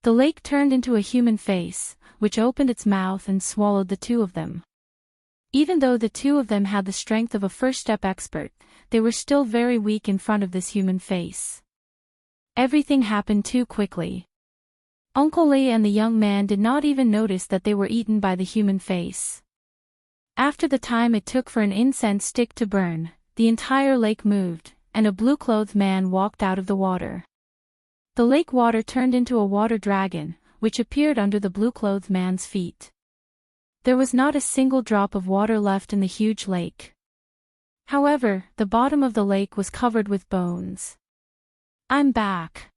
The lake turned into a human face, which opened its mouth and swallowed the two of them. Even though the two of them had the strength of a first-step expert, they were still very weak in front of this human face. Everything happened too quickly. Uncle Lee and the young man did not even notice that they were eaten by the human face. After the time it took for an incense stick to burn, the entire lake moved, and a blue-clothed man walked out of the water. The lake water turned into a water dragon, which appeared under the blue-clothed man's feet. There was not a single drop of water left in the huge lake. However, the bottom of the lake was covered with bones. "I'm back."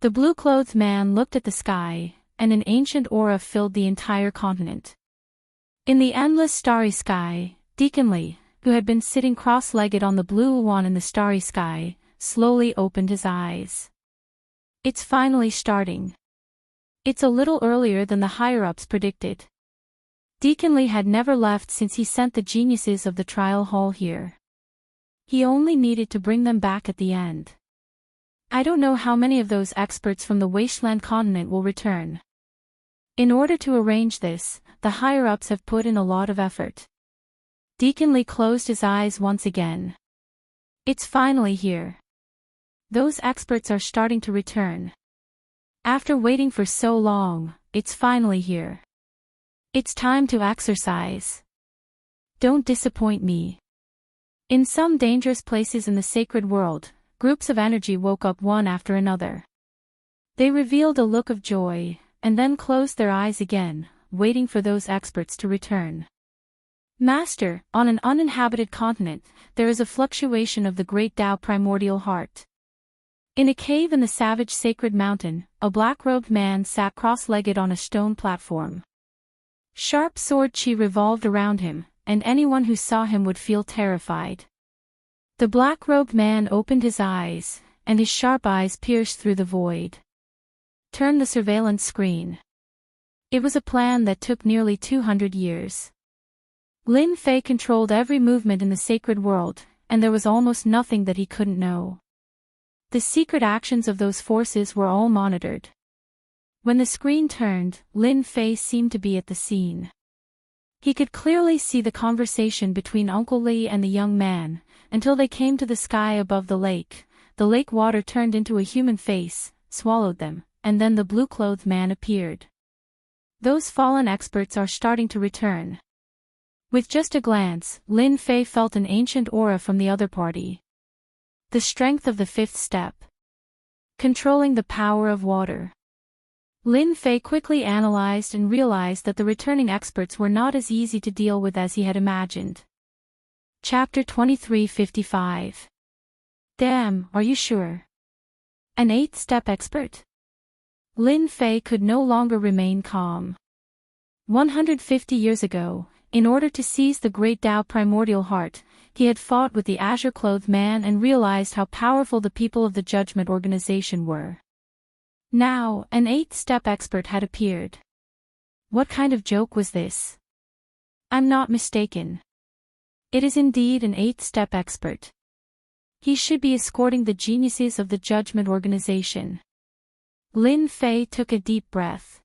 The blue-clothed man looked at the sky, and an ancient aura filled the entire continent. In the endless starry sky, Deacon Lee, who had been sitting cross-legged on the blue lawn in the starry sky, slowly opened his eyes. It's finally starting. It's a little earlier than the higher-ups predicted. Deacon Lee had never left since he sent the geniuses of the trial hall here. He only needed to bring them back at the end. I don't know how many of those experts from the wasteland continent will return. In order to arrange this, the higher-ups have put in a lot of effort. Deacon Lee closed his eyes once again. It's finally here. Those experts are starting to return. After waiting for so long, it's finally here. It's time to exercise. Don't disappoint me. In some dangerous places in the sacred world, groups of energy woke up one after another. They revealed a look of joy, and then closed their eyes again, waiting for those experts to return. Master, on an uninhabited continent, there is a fluctuation of the great Tao primordial heart. In a cave in the savage sacred mountain, a black-robed man sat cross-legged on a stone platform. Sharp sword chi revolved around him, and anyone who saw him would feel terrified. The black-robed man opened his eyes, and his sharp eyes pierced through the void. Turn the surveillance screen. It was a plan that took nearly 200 years. Lin Fei controlled every movement in the sacred world, and there was almost nothing that he couldn't know. The secret actions of those forces were all monitored. When the screen turned, Lin Fei seemed to be at the scene. He could clearly see the conversation between Uncle Lee and the young man, until they came to the sky above the lake. The lake water turned into a human face, swallowed them, and then the blue-clothed man appeared. Those fallen experts are starting to return. With just a glance, Lin Fei felt an ancient aura from the other party. The strength of the fifth step. Controlling the power of water. Lin Fei quickly analyzed and realized that the returning experts were not as easy to deal with as he had imagined. Chapter 2355. Damn, are you sure? An eighth-step expert? Lin Fei could no longer remain calm. 150 years ago, in order to seize the great Tao primordial heart, he had fought with the azure-clothed man and realized how powerful the people of the Judgment Organization were. Now, an eighth-step expert had appeared. What kind of joke was this? I'm not mistaken. It is indeed an eighth-step expert. He should be escorting the geniuses of the Judgment Organization. Lin Fei took a deep breath.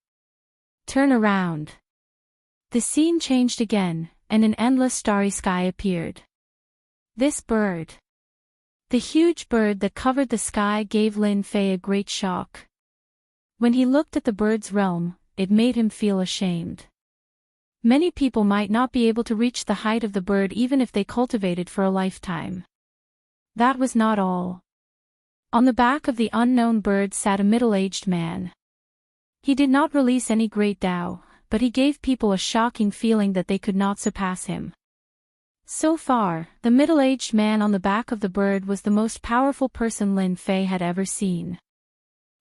Turn around. The scene changed again, and an endless starry sky appeared. This bird. The huge bird that covered the sky gave Lin Fei a great shock. When he looked at the bird's realm, it made him feel ashamed. Many people might not be able to reach the height of the bird even if they cultivated for a lifetime. That was not all. On the back of the unknown bird sat a middle-aged man. He did not release any great Tao, but he gave people a shocking feeling that they could not surpass him. So far, the middle-aged man on the back of the bird was the most powerful person Lin Fei had ever seen.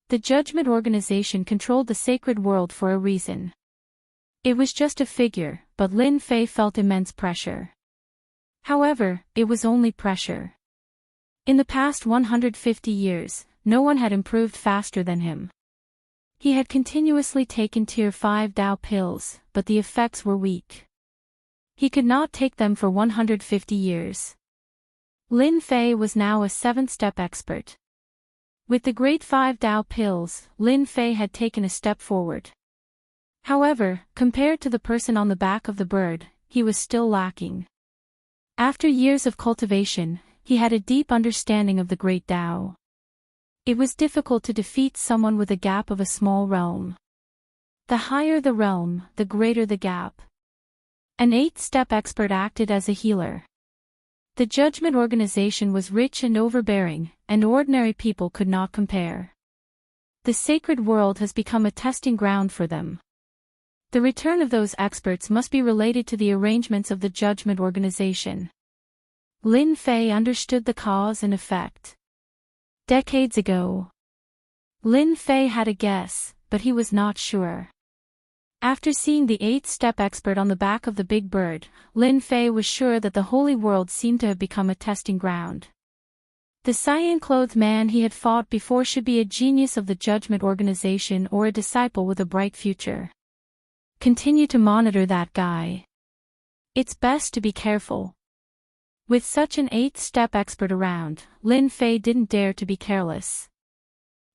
The Judgment Organization controlled the sacred world for a reason. It was just a figure, but Lin Fei felt immense pressure. However, it was only pressure. In the past 150 years, no one had improved faster than him. He had continuously taken Tier 5 Dao pills, but the effects were weak. He could not take them for 150 years. Lin Fei was now a 7th-step expert. With the Great 5 Dao pills, Lin Fei had taken a step forward. However, compared to the person on the back of the bird, he was still lacking. After years of cultivation, he had a deep understanding of the Great Dao. It was difficult to defeat someone with a gap of a small realm. The higher the realm, the greater the gap. An 8th-step expert acted as a healer. The Judgment Organization was rich and overbearing, and ordinary people could not compare. The sacred world has become a testing ground for them. The return of those experts must be related to the arrangements of the Judgment Organization. Lin Fei understood the cause and effect. Decades ago, Lin Fei had a guess, but he was not sure. After seeing the 8th-step expert on the back of the big bird, Lin Fei was sure that the holy world seemed to have become a testing ground. The cyan-clothed man he had fought before should be a genius of the Judgment Organization or a disciple with a bright future. Continue to monitor that guy. It's best to be careful. With such an 8th-step expert around, Lin Fei didn't dare to be careless.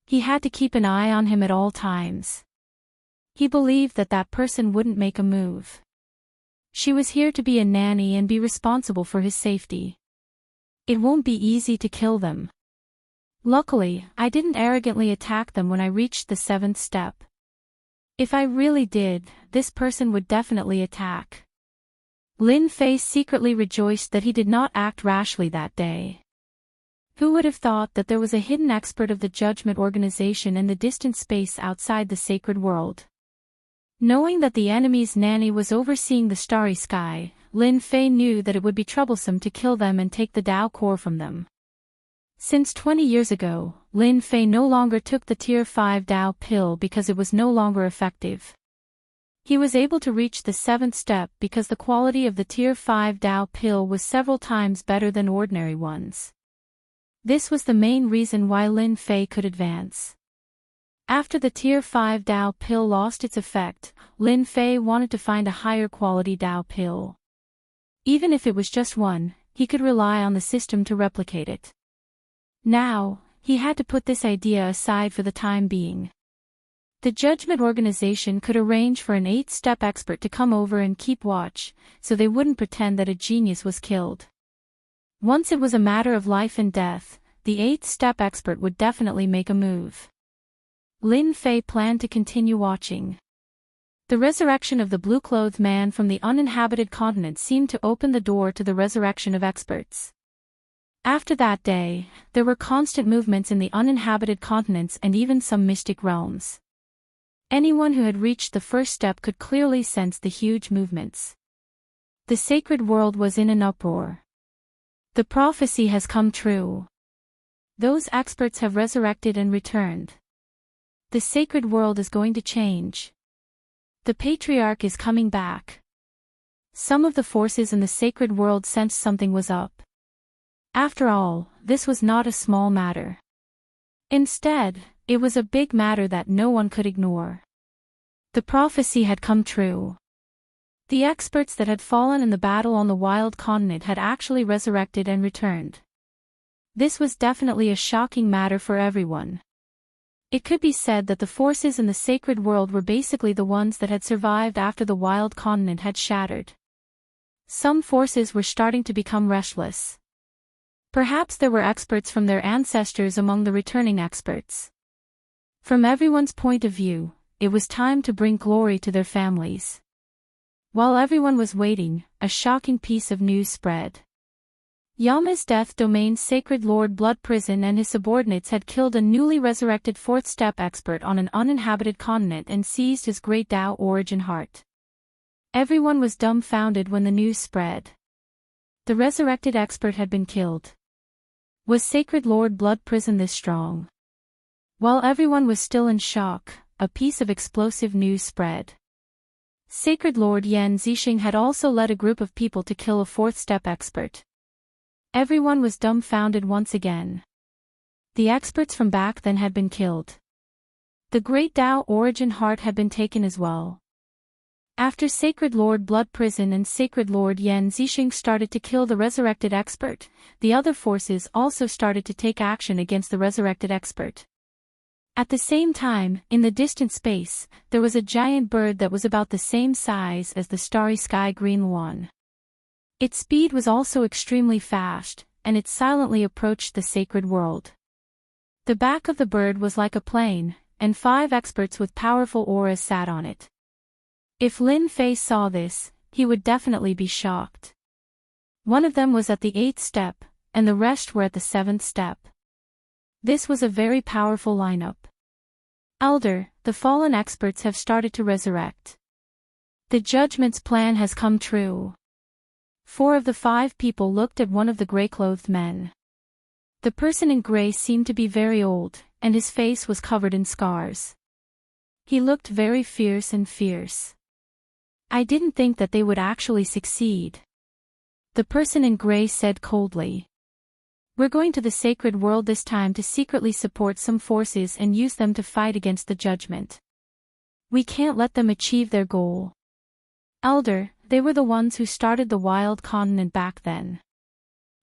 He had to keep an eye on him at all times. He believed that that person wouldn't make a move. She was here to be a nanny and be responsible for his safety. It won't be easy to kill them. Luckily, I didn't arrogantly attack them when I reached the 7th step. If I really did, this person would definitely attack. Lin Fei secretly rejoiced that he did not act rashly that day. Who would have thought that there was a hidden expert of the Judgment Organization in the distant space outside the sacred world? Knowing that the enemy's nanny was overseeing the starry sky, Lin Fei knew that it would be troublesome to kill them and take the Dao core from them. Since 20 years ago, Lin Fei no longer took the Tier 5 Dao pill because it was no longer effective. He was able to reach the 7th step because the quality of the Tier 5 Dao pill was several times better than ordinary ones. This was the main reason why Lin Fei could advance. After the Tier 5 Dao pill lost its effect, Lin Fei wanted to find a higher quality Dao pill. Even if it was just one, he could rely on the system to replicate it. Now, he had to put this idea aside for the time being. The Judgment Organization could arrange for an 8th-step expert to come over and keep watch, so they wouldn't pretend that a genius was killed. Once it was a matter of life and death, the 8th-step expert would definitely make a move. Lin Fei planned to continue watching. The resurrection of the blue-clothed man from the uninhabited continent seemed to open the door to the resurrection of experts. After that day, there were constant movements in the uninhabited continents and even some mystic realms. Anyone who had reached the first step could clearly sense the huge movements. The sacred world was in an uproar. The prophecy has come true. Those experts have resurrected and returned. The sacred world is going to change. The patriarch is coming back. Some of the forces in the sacred world sensed something was up. After all, this was not a small matter. Instead, it was a big matter that no one could ignore. The prophecy had come true. The experts that had fallen in the battle on the wild continent had actually resurrected and returned. This was definitely a shocking matter for everyone. It could be said that the forces in the sacred world were basically the ones that had survived after the wild continent had shattered. Some forces were starting to become restless. Perhaps there were experts from their ancestors among the returning experts. From everyone's point of view, it was time to bring glory to their families. While everyone was waiting, a shocking piece of news spread. Yama's Death Domain's Sacred Lord Blood Prison and his subordinates had killed a newly resurrected 4th-step expert on an uninhabited continent and seized his great Dao origin heart. Everyone was dumbfounded when the news spread. The resurrected expert had been killed. Was Sacred Lord Blood Prison this strong? While everyone was still in shock, a piece of explosive news spread. Sacred Lord Yan Zixing had also led a group of people to kill a fourth-step expert. Everyone was dumbfounded once again. The experts from back then had been killed. The Great Tao Origin Heart had been taken as well. After Sacred Lord Blood Prison and Sacred Lord Yan Zixing started to kill the resurrected expert, the other forces also started to take action against the resurrected expert. At the same time, in the distant space, there was a giant bird that was about the same size as the starry sky green one. Its speed was also extremely fast, and it silently approached the sacred world. The back of the bird was like a plane, and 5 experts with powerful auras sat on it. If Lin Fei saw this, he would definitely be shocked. One of them was at the 8th step, and the rest were at the 7th step. This was a very powerful lineup. Elder, the fallen experts have started to resurrect. The judgment's plan has come true. 4 of the 5 people looked at one of the gray-clothed men. The person in gray seemed to be very old, and his face was covered in scars. He looked very fierce and fierce. I didn't think that they would actually succeed. The person in gray said coldly. We're going to the sacred world this time to secretly support some forces and use them to fight against the judgment. We can't let them achieve their goal. Elder, they were the ones who started the wild continent back then.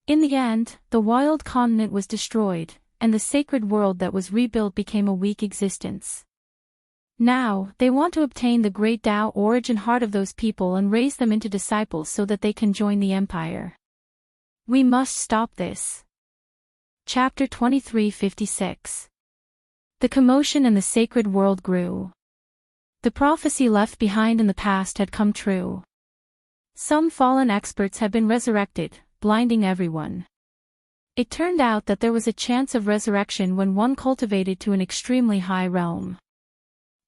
In the end, the wild continent was destroyed, and the sacred world that was rebuilt became a weak existence. Now, they want to obtain the Great Tao Origin Heart of those people and raise them into disciples so that they can join the empire. We must stop this. Chapter 23:56. The commotion in the sacred world grew. The prophecy left behind in the past had come true. Some fallen experts had been resurrected, blinding everyone. It turned out that there was a chance of resurrection when one cultivated to an extremely high realm.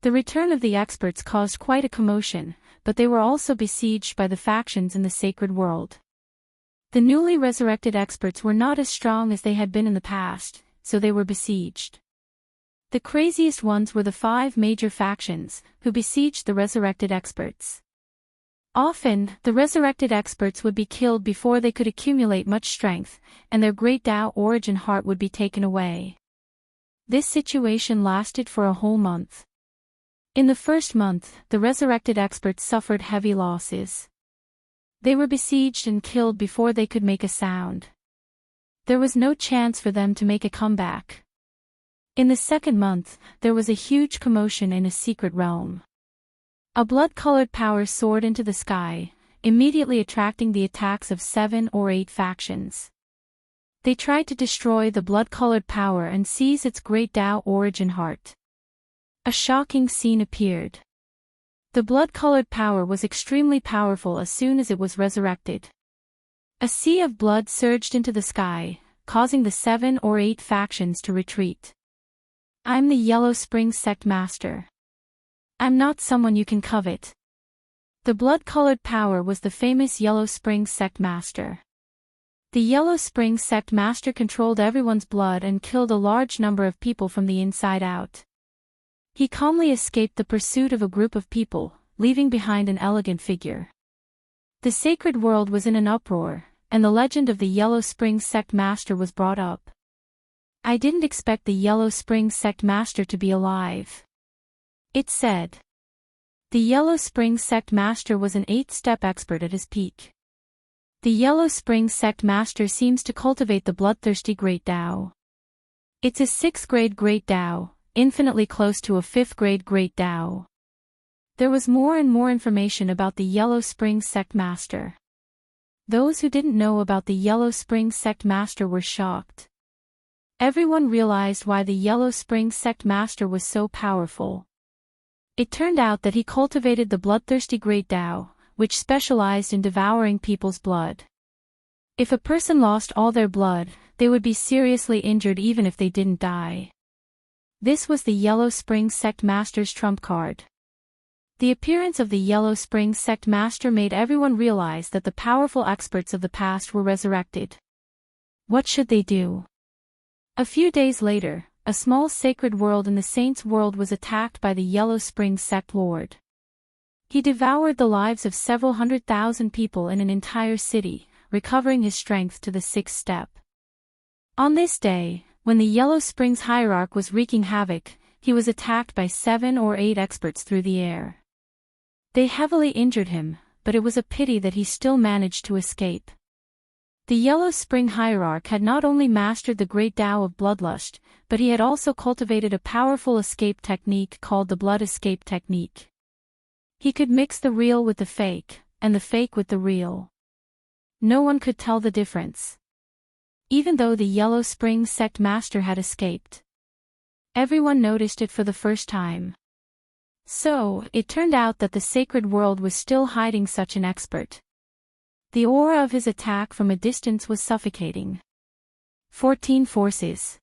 The return of the experts caused quite a commotion, but they were also besieged by the factions in the sacred world. The newly resurrected experts were not as strong as they had been in the past, so they were besieged. The craziest ones were the 5 major factions, who besieged the resurrected experts. Often, the resurrected experts would be killed before they could accumulate much strength, and their Great Tao Origin Heart would be taken away. This situation lasted for a whole month. In the first month, the resurrected experts suffered heavy losses. They were besieged and killed before they could make a sound. There was no chance for them to make a comeback. In the second month, there was a huge commotion in a secret realm. A blood-colored power soared into the sky, immediately attracting the attacks of 7 or 8 factions. They tried to destroy the blood-colored power and seize its Great Tao Origin Heart. A shocking scene appeared. The blood-colored power was extremely powerful as soon as it was resurrected. A sea of blood surged into the sky, causing the 7 or 8 factions to retreat. I'm the Yellow Spring Sect Master. I'm not someone you can covet. The blood-colored power was the famous Yellow Spring Sect Master. The Yellow Spring Sect Master controlled everyone's blood and killed a large number of people from the inside out. He calmly escaped the pursuit of a group of people, leaving behind an elegant figure. The sacred world was in an uproar, and the legend of the Yellow Spring Sect Master was brought up. I didn't expect the Yellow Spring Sect Master to be alive. It said. The Yellow Spring Sect Master was an 8th-step expert at his peak. The Yellow Spring Sect Master seems to cultivate the bloodthirsty Great Tao. It's a 6th-grade Great Tao, infinitely close to a 5th-grade Great Tao. There was more and more information about the Yellow Spring Sect Master. Those who didn't know about the Yellow Spring Sect Master were shocked. Everyone realized why the Yellow Spring Sect Master was so powerful. It turned out that he cultivated the bloodthirsty Great Tao, which specialized in devouring people's blood. If a person lost all their blood, they would be seriously injured even if they didn't die. This was the Yellow Spring Sect Master's trump card. The appearance of the Yellow Spring Sect Master made everyone realize that the powerful experts of the past were resurrected. What should they do? A few days later, a small sacred world in the Saints' world was attacked by the Yellow Spring sect lord. He devoured the lives of several 100,000 people in an entire city, recovering his strength to the 6th step. On this day, when the Yellow Springs hierarch was wreaking havoc, he was attacked by 7 or 8 experts through the air. They heavily injured him, but it was a pity that he still managed to escape. The Yellow Spring hierarch had not only mastered the great Tao of bloodlust, but he had also cultivated a powerful escape technique called the blood escape technique. He could mix the real with the fake, and the fake with the real. No one could tell the difference. Even though the Yellow Spring sect master had escaped, everyone noticed it for the first time. So, it turned out that the sacred world was still hiding such an expert. The aura of his attack from a distance was suffocating. 14 Forces.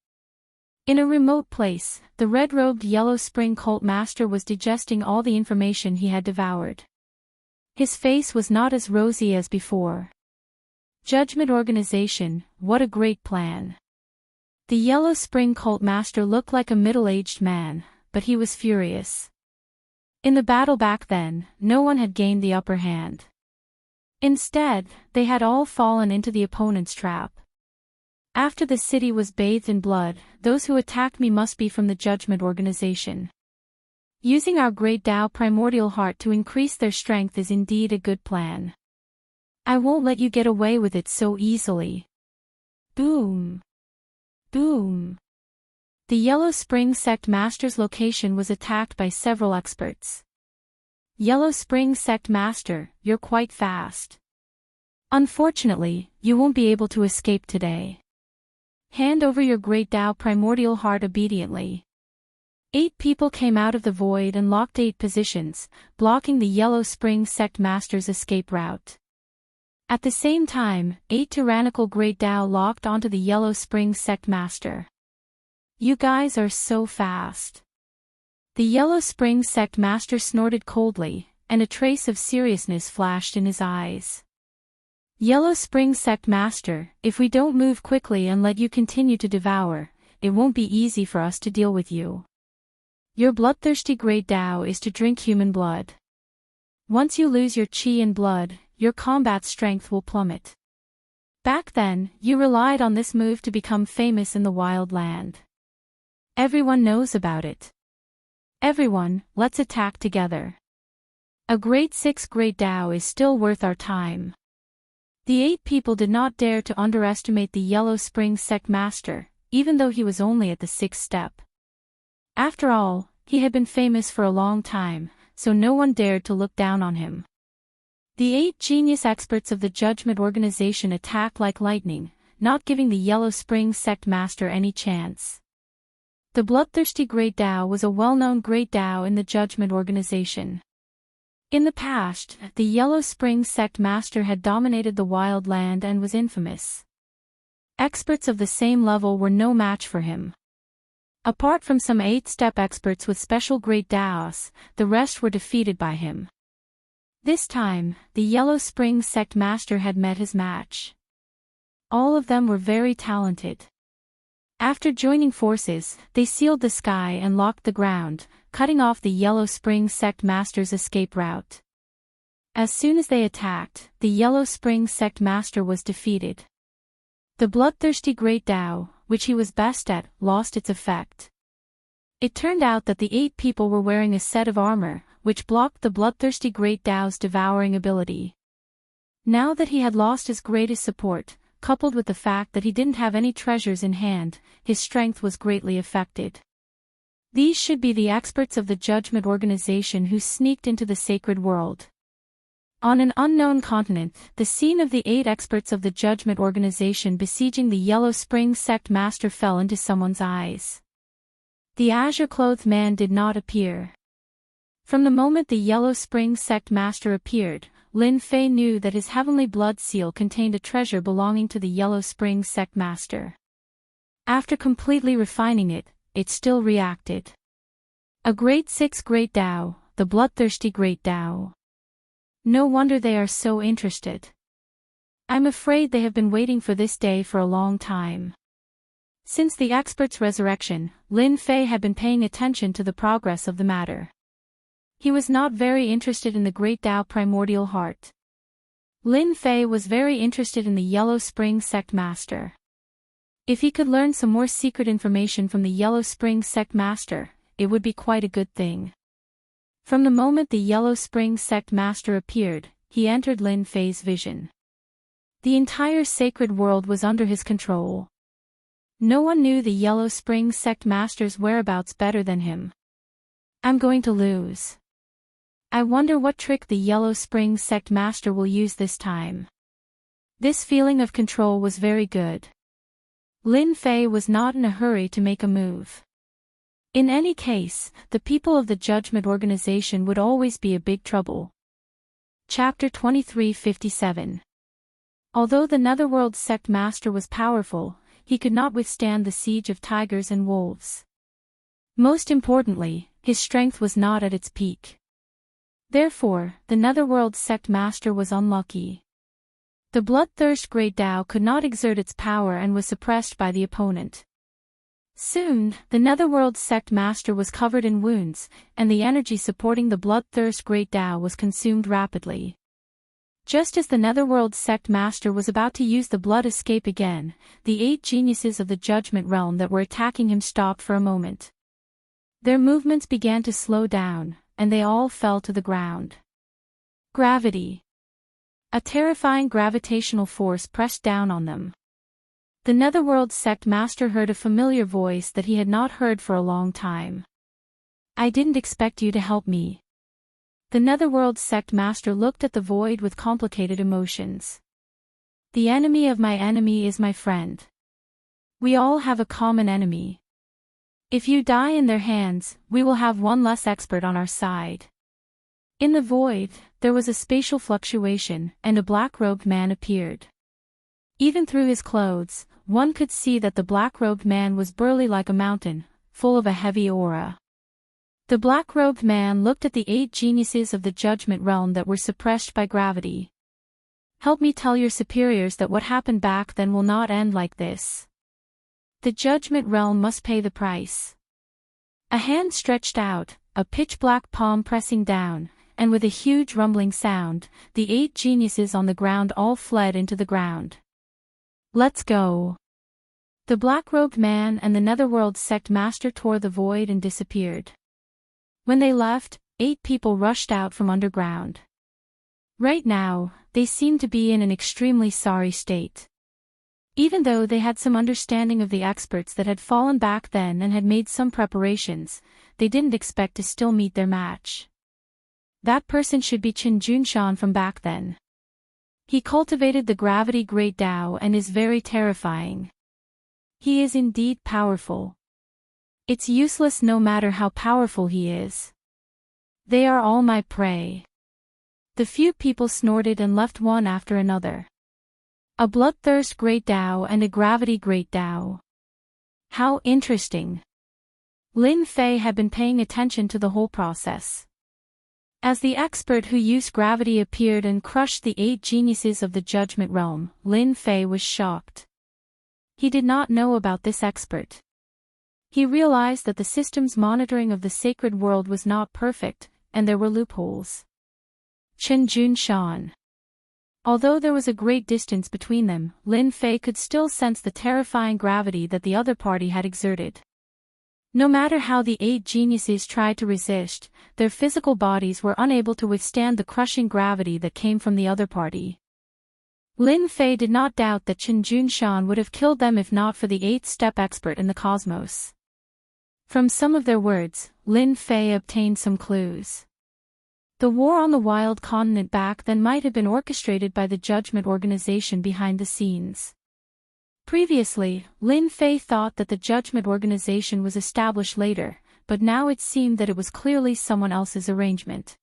In a remote place, the red-robed Yellow Spring cult master was digesting all the information he had devoured. His face was not as rosy as before. Judgment Organization, what a great plan. The Yellow Spring cult master looked like a middle-aged man, but he was furious. In the battle back then, no one had gained the upper hand. Instead, they had all fallen into the opponent's trap. After the city was bathed in blood, those who attacked me must be from the Judgment Organization. Using our great Tao primordial heart to increase their strength is indeed a good plan. I won't let you get away with it so easily. Boom! Boom! The Yellow Spring sect master's location was attacked by several experts. Yellow Spring sect master, you're quite fast. Unfortunately, you won't be able to escape today. Hand over your great Tao primordial heart obediently. 8 people came out of the void and locked 8 positions, blocking the Yellow Spring sect master's escape route. At the same time, 8 tyrannical great Tao locked onto the Yellow Spring sect master. You guys are so fast. The Yellow Spring sect master snorted coldly, and a trace of seriousness flashed in his eyes. Yellow Spring sect master, if we don't move quickly and let you continue to devour, it won't be easy for us to deal with you. Your bloodthirsty great Tao is to drink human blood. Once you lose your chi and blood, your combat strength will plummet. Back then, you relied on this move to become famous in the wild land. Everyone knows about it. Everyone, let's attack together. A great 6 great Tao is still worth our time. The 8 people did not dare to underestimate the Yellow Spring sect master, even though he was only at the 6th step. After all, he had been famous for a long time, so no one dared to look down on him. The 8 genius experts of the Judgment Organization attacked like lightning, not giving the Yellow Spring sect master any chance. The bloodthirsty great Tao was a well-known great Tao in the Judgment Organization. In the past, the Yellow Spring sect master had dominated the wild land and was infamous. Experts of the same level were no match for him. Apart from some 8-step experts with special great Taos, the rest were defeated by him. This time, the Yellow Spring sect master had met his match. All of them were very talented. After joining forces, they sealed the sky and locked the ground, cutting off the Yellow Spring sect master's escape route. As soon as they attacked, the Yellow Spring sect master was defeated. The bloodthirsty great Tao, which he was best at, lost its effect. It turned out that the 8 people were wearing a set of armor, which blocked the bloodthirsty great Tao's devouring ability. Now that he had lost his greatest support, coupled with the fact that he didn't have any treasures in hand, his strength was greatly affected. These should be the experts of the Judgment Organization who sneaked into the sacred world. On an unknown continent, the scene of the 8 experts of the Judgment Organization besieging the Yellow Spring sect master fell into someone's eyes. The azure-clothed man did not appear. From the moment the Yellow Spring sect master appeared, Lin Fei knew that his heavenly blood seal contained a treasure belonging to the Yellow Spring sect master. After completely refining it, it still reacted. A great 6 great Tao, the bloodthirsty great Tao. No wonder they are so interested. I'm afraid they have been waiting for this day for a long time. Since the expert's resurrection, Lin Fei had been paying attention to the progress of the matter. He was not very interested in the Great Tao Primordial Heart. Lin Fei was very interested in the Yellow Spring Sect Master. If he could learn some more secret information from the Yellow Spring Sect Master, it would be quite a good thing. From the moment the Yellow Spring Sect Master appeared, he entered Lin Fei's vision. The entire sacred world was under his control. No one knew the Yellow Spring Sect Master's whereabouts better than him. I'm going to lose. I wonder what trick the Yellow Spring Sect Master will use this time. This feeling of control was very good. Lin Fei was not in a hurry to make a move. In any case, the people of the Judgment Organization would always be a big trouble. Chapter 2357. Although the Netherworld Sect Master was powerful, he could not withstand the siege of tigers and wolves. Most importantly, his strength was not at its peak. Therefore, the Netherworld Sect Master was unlucky. The bloodthirst Great Tao could not exert its power and was suppressed by the opponent. Soon, the Netherworld Sect Master was covered in wounds, and the energy supporting the bloodthirst Great Tao was consumed rapidly. Just as the Netherworld Sect Master was about to use the blood escape again, the 8 geniuses of the Judgment Realm that were attacking him stopped for a moment. Their movements began to slow down, and they all fell to the ground. Gravity. A terrifying gravitational force pressed down on them. The Netherworld Sect Master heard a familiar voice that he had not heard for a long time. I didn't expect you to help me. The Netherworld Sect Master looked at the void with complicated emotions. The enemy of my enemy is my friend. We all have a common enemy. If you die in their hands, we will have one less expert on our side. In the void, there was a spatial fluctuation, and a black-robed man appeared. Even through his clothes, one could see that the black-robed man was burly like a mountain, full of a heavy aura. The black-robed man looked at the 8 geniuses of the Judgment Realm that were suppressed by gravity. Help me tell your superiors that what happened back then will not end like this. The Judgment Realm must pay the price. A hand stretched out, a pitch-black palm pressing down, and with a huge rumbling sound, the 8 geniuses on the ground all fled into the ground. Let's go. The black-robed man and the Netherworld Sect Master tore the void and disappeared. When they left, 8 people rushed out from underground. Right now, they seemed to be in an extremely sorry state. Even though they had some understanding of the experts that had fallen back then and had made some preparations, they didn't expect to still meet their match. That person should be Qin Junshan from back then. He cultivated the gravity Great Tao and is very terrifying. He is indeed powerful. It's useless no matter how powerful he is. They are all my prey. The few people snorted and left one after another. A bloodthirst Great Tao and a gravity Great Tao. How interesting. Lin Fei had been paying attention to the whole process. As the expert who used gravity appeared and crushed the 8 geniuses of the Judgment Realm, Lin Fei was shocked. He did not know about this expert. He realized that the system's monitoring of the sacred world was not perfect, and there were loopholes. Qin Junshan. Although there was a great distance between them, Lin Fei could still sense the terrifying gravity that the other party had exerted. No matter how the 8 geniuses tried to resist, their physical bodies were unable to withstand the crushing gravity that came from the other party. Lin Fei did not doubt that Qin Junshan would have killed them if not for the 8th-step expert in the cosmos. From some of their words, Lin Fei obtained some clues. The war on the wild continent back then might have been orchestrated by the Judgment Organization behind the scenes. Previously, Lin Fei thought that the Judgment Organization was established later, but now it seemed that it was clearly someone else's arrangement.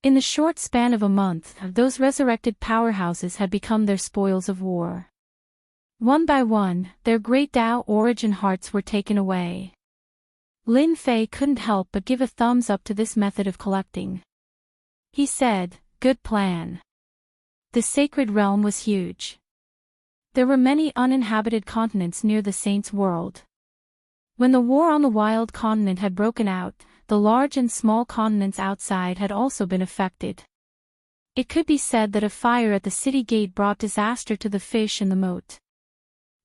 In the short span of a month, those resurrected powerhouses had become their spoils of war. One by one, their Great Tao origin hearts were taken away. Lin Fei couldn't help but give a thumbs up to this method of collecting. He said, "Good plan." The sacred realm was huge. There were many uninhabited continents near the Saints' world. When the war on the wild continent had broken out, the large and small continents outside had also been affected. It could be said that a fire at the city gate brought disaster to the fish in the moat.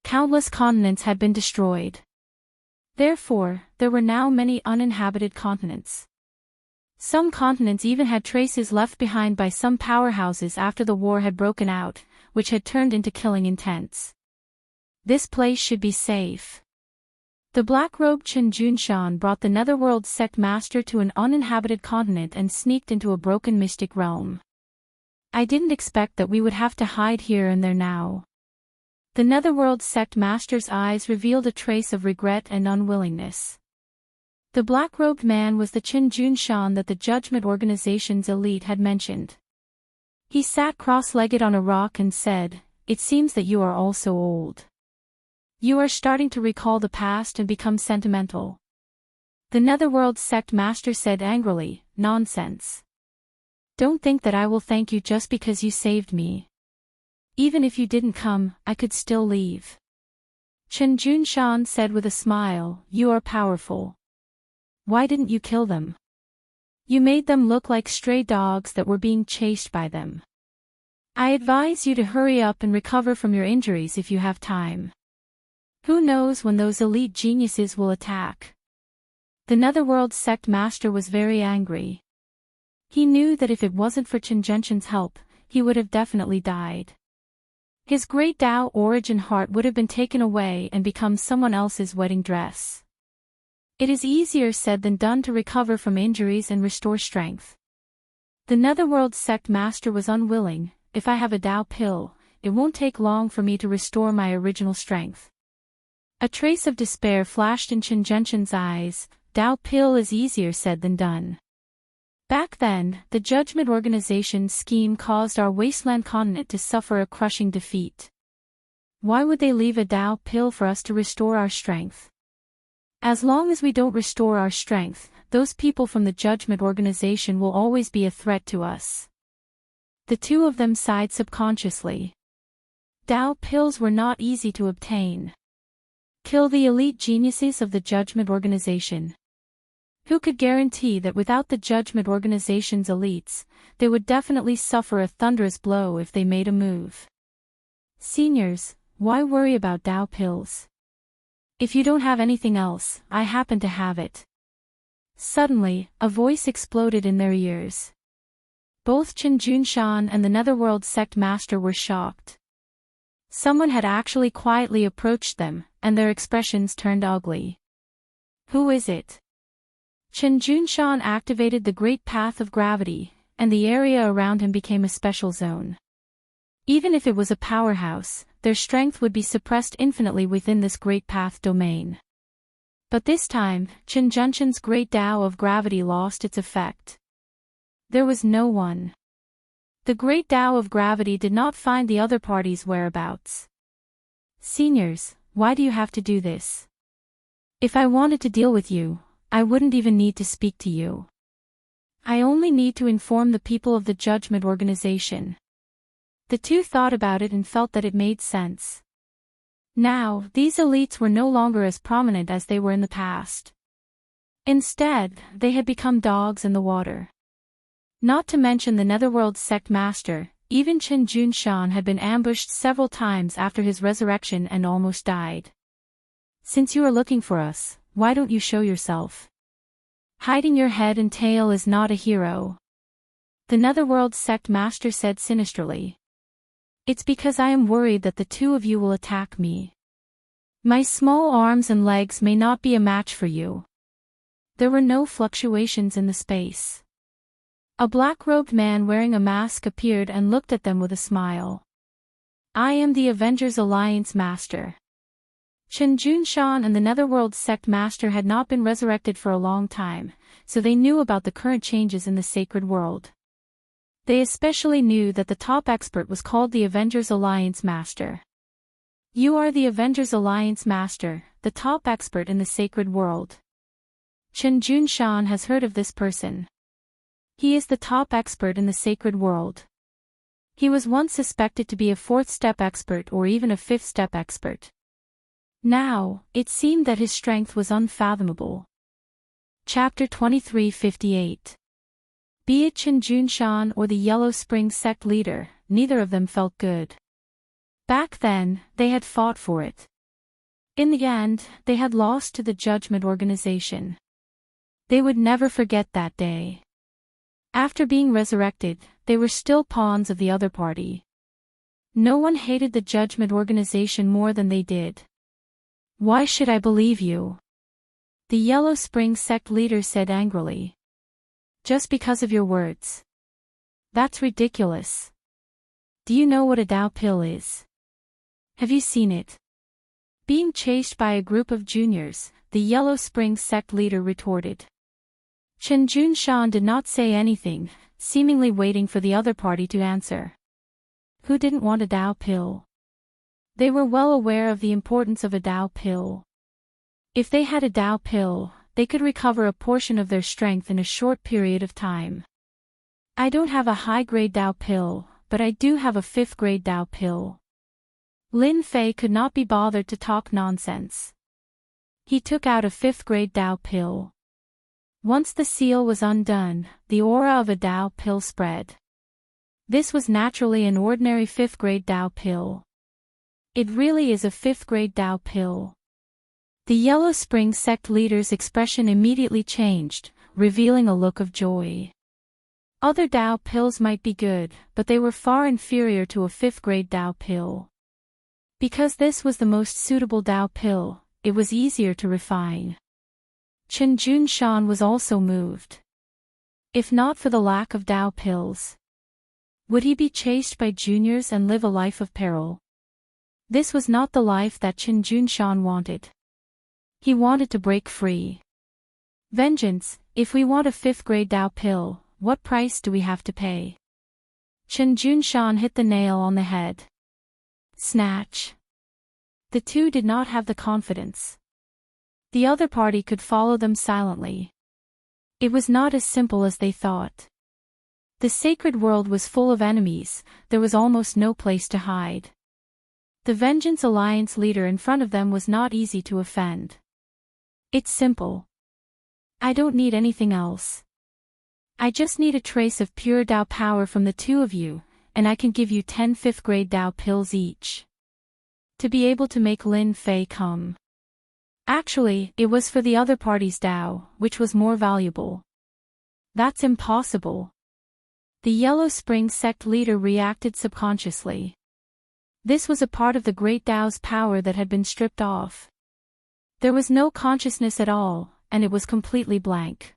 Countless continents had been destroyed. Therefore, there were now many uninhabited continents. Some continents even had traces left behind by some powerhouses after the war had broken out, which had turned into killing intents. This place should be safe. The black-robed Chen Junshan brought the Netherworld sect master to an uninhabited continent and sneaked into a broken mystic realm. I didn't expect that we would have to hide here and there now. The Netherworld sect master's eyes revealed a trace of regret and unwillingness. The black-robed man was the Chen Junshan that the Judgment Organization's elite had mentioned. He sat cross-legged on a rock and said, "It seems that you are also old. You are starting to recall the past and become sentimental." The Netherworld sect master said angrily, "Nonsense. Don't think that I will thank you just because you saved me. Even if you didn't come, I could still leave." Chen Junshan said with a smile, "You are powerful. Why didn't you kill them? You made them look like stray dogs that were being chased by them. I advise you to hurry up and recover from your injuries if you have time. Who knows when those elite geniuses will attack?" The Netherworld sect master was very angry. He knew that if it wasn't for Chen Junshan's help, he would have definitely died. His great Tao origin heart would have been taken away and become someone else's wedding dress. It is easier said than done to recover from injuries and restore strength. The Netherworld sect master was unwilling. "If I have a Tao pill, it won't take long for me to restore my original strength." A trace of despair flashed in Chen Junshan's eyes. "Tao pill is easier said than done. Back then, the Judgment Organization's scheme caused our wasteland continent to suffer a crushing defeat. Why would they leave a Tao pill for us to restore our strength? As long as we don't restore our strength, those people from the Judgment Organization will always be a threat to us." The two of them sighed subconsciously. Tao pills were not easy to obtain. Kill the elite geniuses of the Judgment Organization. Who could guarantee that without the Judgment Organization's elites, they would definitely suffer a thunderous blow if they made a move? Seniors, why worry about Tao pills? If you don't have anything else, I happen to have it. Suddenly, a voice exploded in their ears. Both Chen Junshan and the Netherworld sect master were shocked. Someone had actually quietly approached them, and their expressions turned ugly. "Who is it?" Chen Junshan activated the Great Path of Gravity, and the area around him became a special zone. Even if it was a powerhouse, their strength would be suppressed infinitely within this Great Path domain. But this time, Chen Junshan's Great Tao of Gravity lost its effect. There was no one. The Great Tao of Gravity did not find the other party's whereabouts. "Seniors, why do you have to do this? If I wanted to deal with you, I wouldn't even need to speak to you. I only need to inform the people of the Judgment Organization." The two thought about it and felt that it made sense. Now, these elites were no longer as prominent as they were in the past. Instead, they had become dogs in the water. Not to mention the Netherworld sect master, even Chen Junshan had been ambushed several times after his resurrection and almost died. "Since you are looking for us, why don't you show yourself? Hiding your head and tail is not a hero," the Netherworld sect master said sinisterly. "It's because I am worried that the two of you will attack me. My small arms and legs may not be a match for you." There were no fluctuations in the space. A black-robed man wearing a mask appeared and looked at them with a smile. "I am the Avengers Alliance Master." Chen Junshan and the Netherworld sect master had not been resurrected for a long time, so they knew about the current changes in the sacred world. They especially knew that the top expert was called the Avengers Alliance Master. "You are the Avengers Alliance Master, the top expert in the sacred world." Chen Junshan has heard of this person. He is the top expert in the sacred world. He was once suspected to be a fourth-step expert or even a fifth-step expert. Now, it seemed that his strength was unfathomable. Chapter 2358. Be it Chen Junshan or the Yellow Spring sect leader, neither of them felt good. Back then, they had fought for it. In the end, they had lost to the Judgment Organization. They would never forget that day. After being resurrected, they were still pawns of the other party. No one hated the Judgment Organization more than they did. Why should I believe you? The Yellow Spring sect leader said angrily. Just because of your words. That's ridiculous. Do you know what a Dao pill is? Have you seen it? Being chased by a group of juniors, the Yellow Spring sect leader retorted. Chen Junshan did not say anything, seemingly waiting for the other party to answer. Who didn't want a Dao pill? They were well aware of the importance of a Dao pill. If they had a Dao pill, they could recover a portion of their strength in a short period of time. I don't have a high-grade Dao pill, but I do have a 5th-grade Dao pill. Lin Fei could not be bothered to talk nonsense. He took out a 5th-grade Dao pill. Once the seal was undone, the aura of a Dao pill spread. This was naturally an ordinary 5th-grade Dao pill. It really is a 5th-grade Dao pill. The Yellow Spring sect leader's expression immediately changed, revealing a look of joy. Other Dao pills might be good, but they were far inferior to a 5th-grade Dao pill. Because this was the most suitable Dao pill, it was easier to refine. Chen Junshan was also moved. If not for the lack of Dao pills, would he be chased by juniors and live a life of peril? This was not the life that Chen Junshan wanted. He wanted to break free. Vengeance, if we want a 5th-grade Dao pill, what price do we have to pay? Chen Junshan hit the nail on the head. Snatch. The two did not have the confidence. The other party could follow them silently. It was not as simple as they thought. The sacred world was full of enemies, there was almost no place to hide. The Vengeance Alliance leader in front of them was not easy to offend. It's simple. I don't need anything else. I just need a trace of pure Dao power from the two of you, and I can give you 10 5th-grade Dao pills each. To be able to make Lin Fei come. Actually, it was for the other party's Dao, which was more valuable. That's impossible. The Yellow Spring sect leader reacted subconsciously. This was a part of the Great Dao's power that had been stripped off. There was no consciousness at all, and it was completely blank.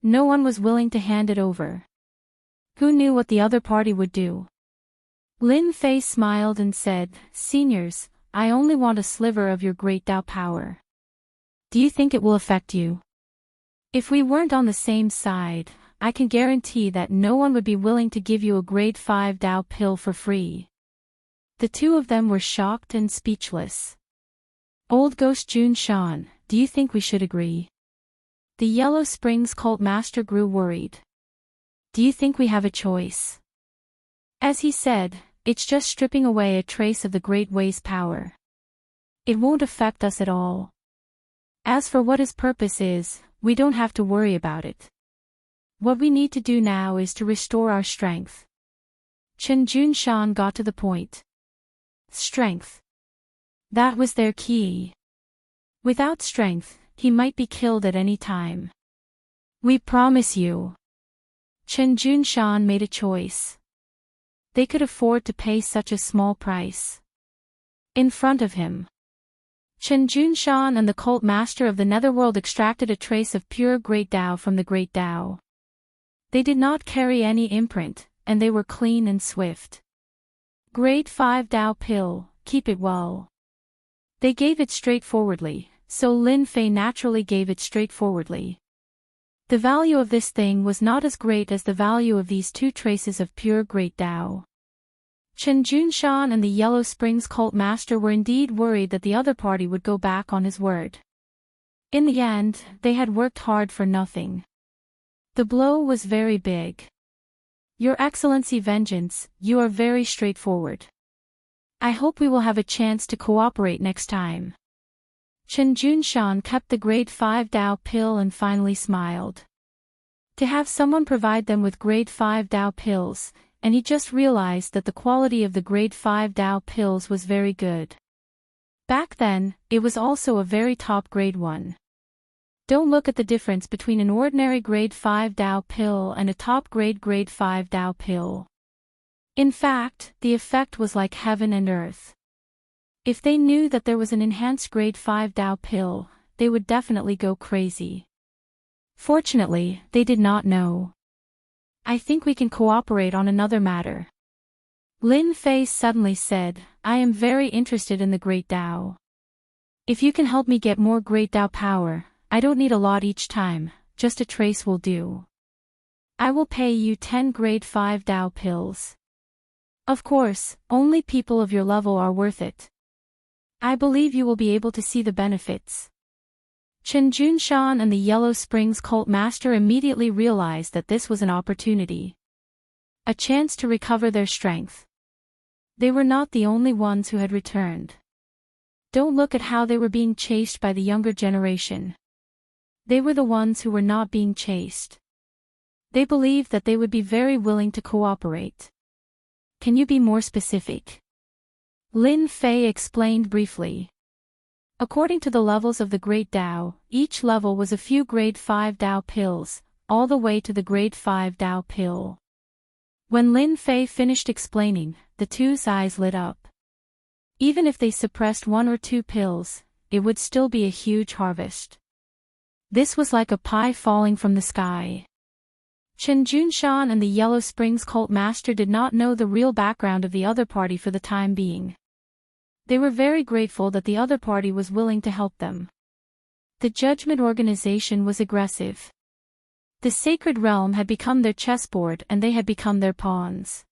No one was willing to hand it over. Who knew what the other party would do? Lin Fei smiled and said, "Seniors, I only want a sliver of your great Dao power. Do you think it will affect you? If we weren't on the same side, I can guarantee that no one would be willing to give you a grade 5 Dao pill for free." The two of them were shocked and speechless. Old Ghost Junshan, do you think we should agree? The Yellow Springs cult master grew worried. Do you think we have a choice? As he said, it's just stripping away a trace of the Great Way's power. It won't affect us at all. As for what his purpose is, we don't have to worry about it. What we need to do now is to restore our strength. Chen Junshan got to the point. Strength. That was their key. Without strength, he might be killed at any time. We promise you. Chen Junshan made a choice. They could afford to pay such a small price. In front of him, Chen Junshan and the cult master of the Netherworld extracted a trace of pure Great Dao from the Great Dao. They did not carry any imprint, and they were clean and swift. Grade 5 Dao pill, keep it well. They gave it straightforwardly, so Lin Fei naturally gave it straightforwardly. The value of this thing was not as great as the value of these two traces of pure Great Dao. Chen Junshan and the Yellow Springs cult master were indeed worried that the other party would go back on his word. In the end, they had worked hard for nothing. The blow was very big. Your Excellency Vengeance, you are very straightforward. I hope we will have a chance to cooperate next time. Chen Junshan kept the grade 5 Dao pill and finally smiled. To have someone provide them with grade 5 Dao pills, and he just realized that the quality of the grade 5 Dao pills was very good. Back then, it was also a very top grade one. Don't look at the difference between an ordinary grade 5 Dao pill and a top grade 5 Dao pill. In fact, the effect was like heaven and earth. If they knew that there was an enhanced grade 5 Dao pill, they would definitely go crazy. Fortunately, they did not know. I think we can cooperate on another matter. Lin Fei suddenly said, I am very interested in the Great Dao. If you can help me get more Great Dao power, I don't need a lot each time, just a trace will do. I will pay you 10 grade 5 Dao pills. Of course, only people of your level are worth it. I believe you will be able to see the benefits. Chen Junshan and the Yellow Springs cult master immediately realized that this was an opportunity. A chance to recover their strength. They were not the only ones who had returned. Don't look at how they were being chased by the younger generation. They were the ones who were not being chased. They believed that they would be very willing to cooperate. Can you be more specific? Lin Fei explained briefly. According to the levels of the Great Dao, each level was a few grade 5 Dao pills, all the way to the grade 5 Dao pill. When Lin Fei finished explaining, the two's eyes lit up. Even if they suppressed 1 or 2 pills, it would still be a huge harvest. This was like a pie falling from the sky. Chen Junshan and the Yellow Springs cult master did not know the real background of the other party for the time being. They were very grateful that the other party was willing to help them. The Judgment Organization was aggressive. The Sacred Realm had become their chessboard and they had become their pawns.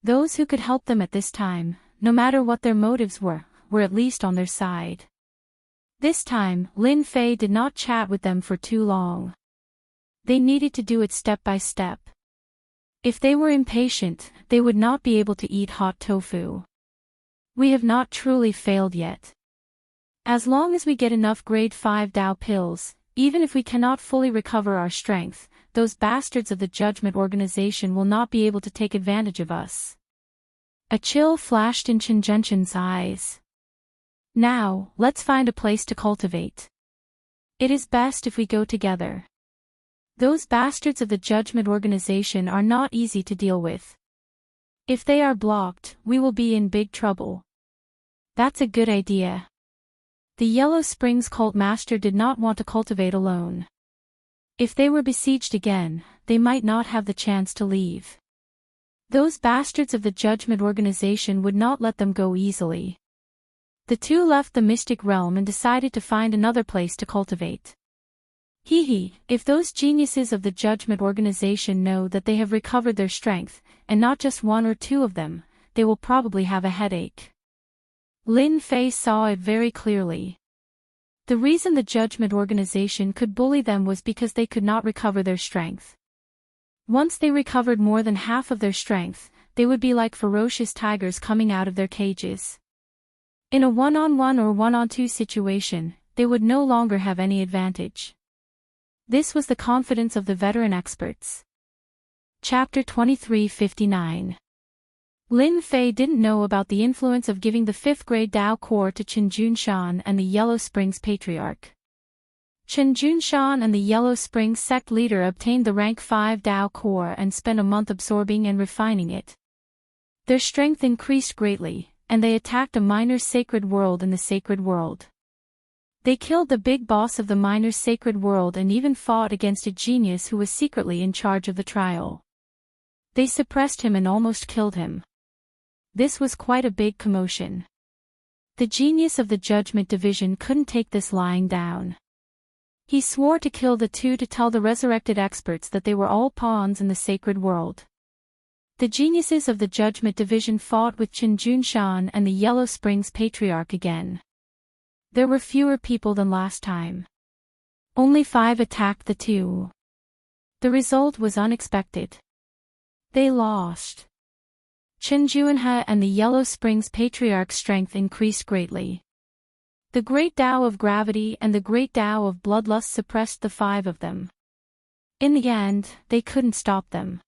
Those who could help them at this time, no matter what their motives were at least on their side. This time, Lin Fei did not chat with them for too long. They needed to do it step by step. If they were impatient, they would not be able to eat hot tofu. We have not truly failed yet. As long as we get enough grade 5 Dao pills, even if we cannot fully recover our strength, those bastards of the Judgment Organization will not be able to take advantage of us. A chill flashed in Chen Junshan's eyes. Now, let's find a place to cultivate. It is best if we go together. Those bastards of the Judgment Organization are not easy to deal with. If they are blocked, we will be in big trouble. That's a good idea. The Yellow Springs cult master did not want to cultivate alone. If they were besieged again, they might not have the chance to leave. Those bastards of the Judgment Organization would not let them go easily. The two left the Mystic Realm and decided to find another place to cultivate. If those geniuses of the Judgment Organization know that they have recovered their strength, and not just 1 or 2 of them, they will probably have a headache. Lin Fei saw it very clearly. The reason the Judgment Organization could bully them was because they could not recover their strength. Once they recovered more than half of their strength, they would be like ferocious tigers coming out of their cages. In a 1-on-1 or 1-on-2 situation, they would no longer have any advantage. This was the confidence of the veteran experts. Chapter 2359. Lin Fei didn't know about the influence of giving the 5th grade Dao Core to Chen Junshan and the Yellow Springs Patriarch. Chen Junshan and the Yellow Springs sect leader obtained the rank 5 Dao Core and spent a month absorbing and refining it. Their strength increased greatly, and they attacked a miner's sacred world in the sacred world. They killed the big boss of the miner's sacred world and even fought against a genius who was secretly in charge of the trial. They suppressed him and almost killed him. This was quite a big commotion. The genius of the Judgment Division couldn't take this lying down. He swore to kill the two to tell the resurrected experts that they were all pawns in the sacred world. The geniuses of the Judgment Division fought with Chen Junshan and the Yellow Springs Patriarch again. There were fewer people than last time. Only 5 attacked the two. The result was unexpected. They lost. Chen Juanhe and the Yellow Springs Patriarch's strength increased greatly. The Great Tao of Gravity and the Great Tao of Bloodlust suppressed the five of them. In the end, they couldn't stop them.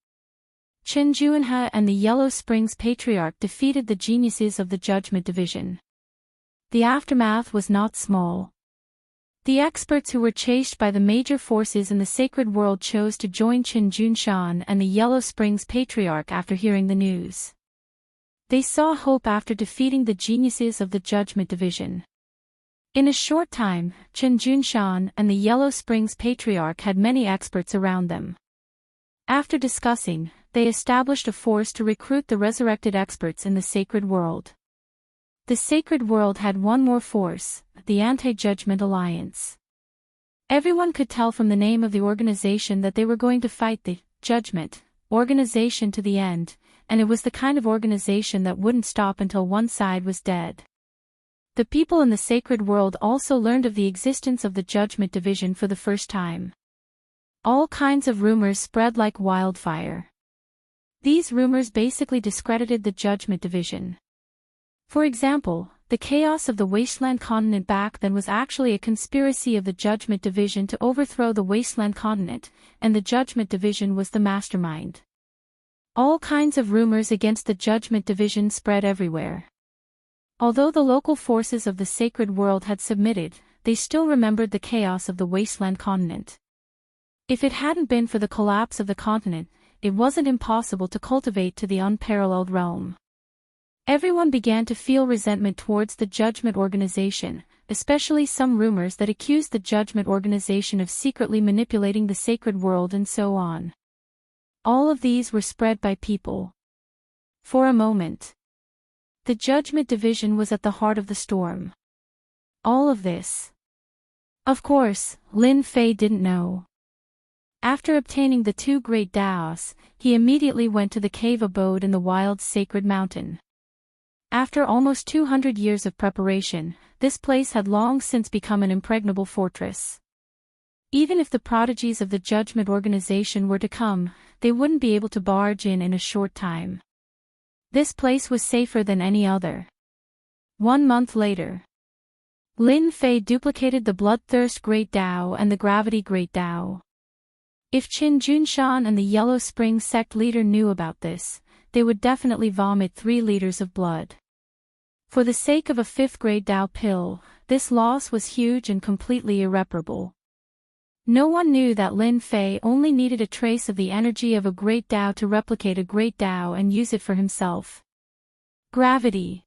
Chen Juanhe and the Yellow Springs Patriarch defeated the geniuses of the Judgment Division. The aftermath was not small. The experts who were chased by the major forces in the sacred world chose to join Chen Junshan and the Yellow Springs Patriarch after hearing the news. They saw hope after defeating the geniuses of the Judgment Division. In a short time, Chen Junshan and the Yellow Springs Patriarch had many experts around them. After discussing, they established a force to recruit the resurrected experts in the sacred world. The sacred world had one more force, the Anti-Judgment Alliance. Everyone could tell from the name of the organization that they were going to fight the Judgment organization to the end, and it was the kind of organization that wouldn't stop until one side was dead. The people in the sacred world also learned of the existence of the Judgment Division for the first time. All kinds of rumors spread like wildfire. These rumors basically discredited the Judgment Division. For example, the chaos of the Wasteland Continent back then was actually a conspiracy of the Judgment Division to overthrow the Wasteland Continent, and the Judgment Division was the mastermind. All kinds of rumors against the Judgment Division spread everywhere. Although the local forces of the sacred world had submitted, they still remembered the chaos of the Wasteland Continent. If it hadn't been for the collapse of the continent, it wasn't impossible to cultivate to the unparalleled realm. Everyone began to feel resentment towards the Judgment Organization, especially some rumors that accused the Judgment Organization of secretly manipulating the sacred world and so on. All of these were spread by people. For a moment, the Judgment Division was at the heart of the storm. All of this. Of course, Lin Fei didn't know. After obtaining the two great Daos, he immediately went to the cave abode in the wild sacred mountain. After almost 200 years of preparation, this place had long since become an impregnable fortress. Even if the prodigies of the Judgment Organization were to come, they wouldn't be able to barge in a short time. This place was safer than any other. 1 month later, Lin Fei duplicated the Bloodthirst Great Tao and the Gravity Great Tao. If Chen Junshan and the Yellow Spring sect leader knew about this, they would definitely vomit 3 liters of blood. For the sake of a 5th grade Tao pill, this loss was huge and completely irreparable. No one knew that Lin Fei only needed a trace of the energy of a great Tao to replicate a great Tao and use it for himself. Gravity.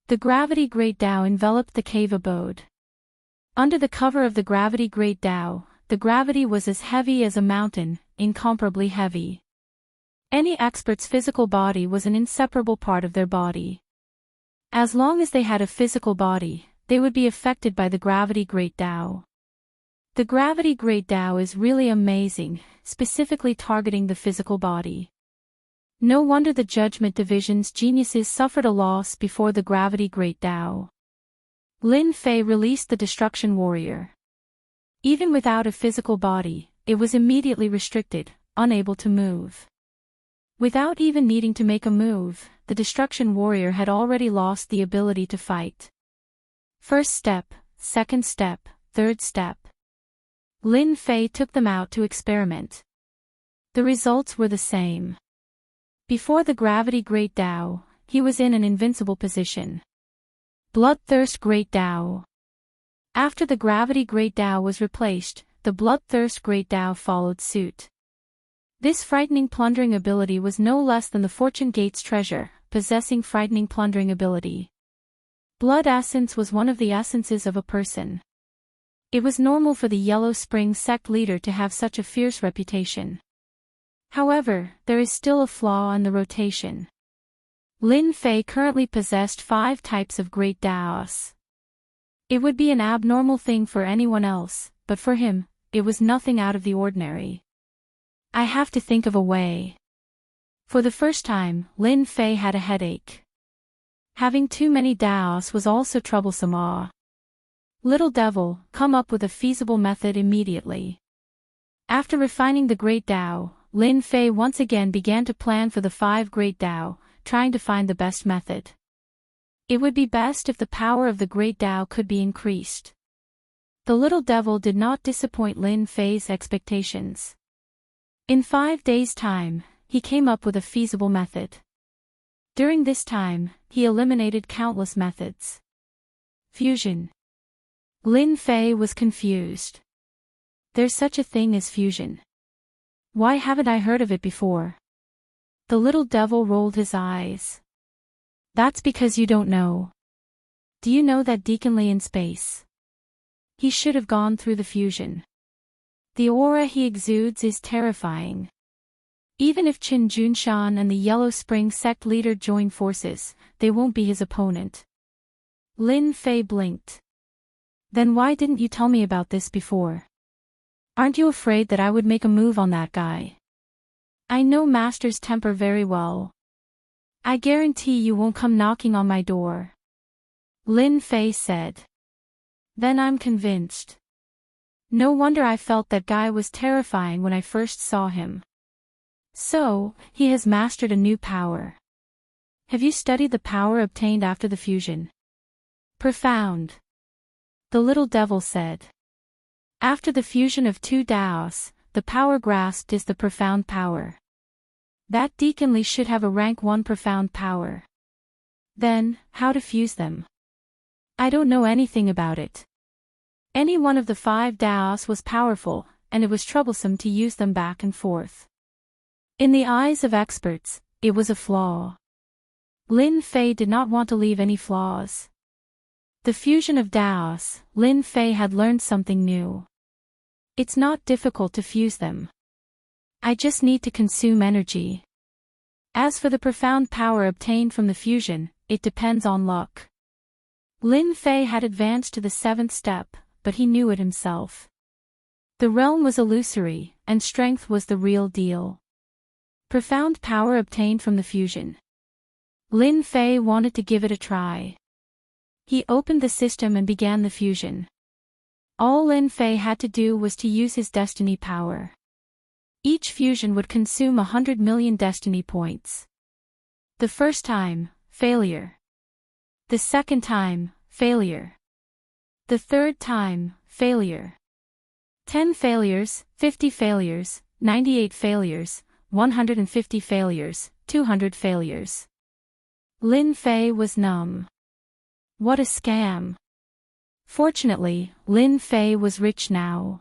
The Gravity Great Tao enveloped the cave abode. Under the cover of the Gravity Great Tao, the gravity was as heavy as a mountain, incomparably heavy. Any expert's physical body was an inseparable part of their body. As long as they had a physical body, they would be affected by the Gravity Great Tao. The Gravity Great Tao is really amazing, specifically targeting the physical body. No wonder the Judgment Division's geniuses suffered a loss before the Gravity Great Tao. Lin Fei released the Destruction Warrior. Even without a physical body, it was immediately restricted, unable to move. Without even needing to make a move, the Destruction Warrior had already lost the ability to fight. First step, second step, third step. Lin Fei took them out to experiment. The results were the same. Before the Gravity Great Tao, he was in an invincible position. Bloodthirst Great Tao. After the Gravity Great Tao was replaced, the Bloodthirst Great Tao followed suit. This frightening plundering ability was no less than the Fortune Gate's treasure, possessing frightening plundering ability. Blood essence was one of the essences of a person. It was normal for the Yellow Spring sect leader to have such a fierce reputation. However, there is still a flaw in the rotation. Lin Fei currently possessed 5 types of Great Daos. It would be an abnormal thing for anyone else, but for him, it was nothing out of the ordinary. I have to think of a way. For the first time, Lin Fei had a headache. Having too many Daos was also troublesome. Little devil, come up with a feasible method immediately. After refining the Great Tao, Lin Fei once again began to plan for the 5 Great Tao, trying to find the best method. It would be best if the power of the Great Tao could be increased. The little devil did not disappoint Lin Fei's expectations. In 5 days' time, he came up with a feasible method. During this time, he eliminated countless methods. Fusion. Lin Fei was confused. There's such a thing as fusion. Why haven't I heard of it before? The little devil rolled his eyes. That's because you don't know. Do you know that Deacon Lee in space? He should have gone through the fusion. The aura he exudes is terrifying. Even if Qin Junshan and the Yellow Spring sect leader join forces, they won't be his opponent. Lin Fei blinked. Then why didn't you tell me about this before? Aren't you afraid that I would make a move on that guy? I know Master's temper very well. I guarantee you won't come knocking on my door. Lin Fei said. Then I'm convinced. No wonder I felt that guy was terrifying when I first saw him. So, he has mastered a new power. Have you studied the power obtained after the fusion? Profound. The little devil said. After the fusion of 2 Daos, the power grasped is the profound power. That Deacon Lee should have a rank 1 profound power. Then, how to fuse them? I don't know anything about it. Any one of the 5 Daos was powerful, and it was troublesome to use them back and forth. In the eyes of experts, it was a flaw. Lin Fei did not want to leave any flaws. The fusion of Daos, Lin Fei had learned something new. It's not difficult to fuse them. I just need to consume energy. As for the profound power obtained from the fusion, it depends on luck. Lin Fei had advanced to the 7th step, but he knew it himself. The realm was illusory, and strength was the real deal. Profound power obtained from the fusion. Lin Fei wanted to give it a try. He opened the system and began the fusion. All Lin Fei had to do was to use his destiny power. Each fusion would consume 100 million destiny points. The first time, failure. The second time, failure. The third time, failure. 10 failures, 50 failures, 98 failures, 150 failures, 200 failures. Lin Fei was numb. What a scam. Fortunately, Lin Fei was rich now.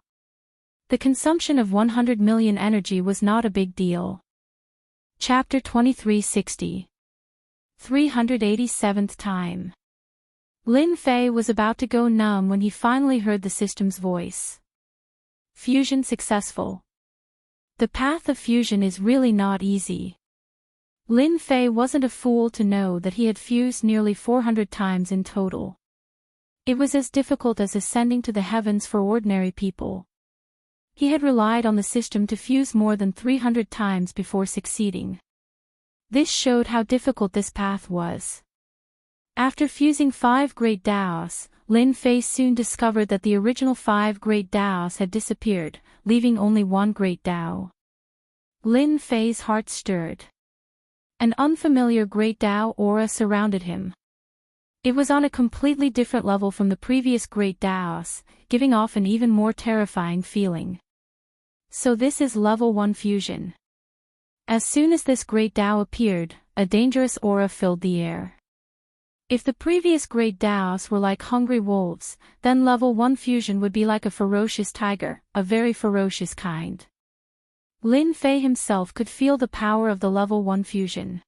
The consumption of 100 million energy was not a big deal. Chapter 2360. 387th time. Lin Fei was about to go numb when he finally heard the system's voice. Fusion successful. The path of fusion is really not easy. Lin Fei wasn't a fool to know that he had fused nearly 400 times in total. It was as difficult as ascending to the heavens for ordinary people. He had relied on the system to fuse more than 300 times before succeeding. This showed how difficult this path was. After fusing 5 Great Daos, Lin Fei soon discovered that the original 5 Great Daos had disappeared, leaving only 1 Great Dao. Lin Fei's heart stirred. An unfamiliar Great Dao aura surrounded him. It was on a completely different level from the previous Great Daos, giving off an even more terrifying feeling. So this is level 1 fusion. As soon as this Great Dao appeared, a dangerous aura filled the air. If the previous Great Daos were like hungry wolves, then level 1 fusion would be like a ferocious tiger, a very ferocious kind. Lin Fei himself could feel the power of the level 1 fusion.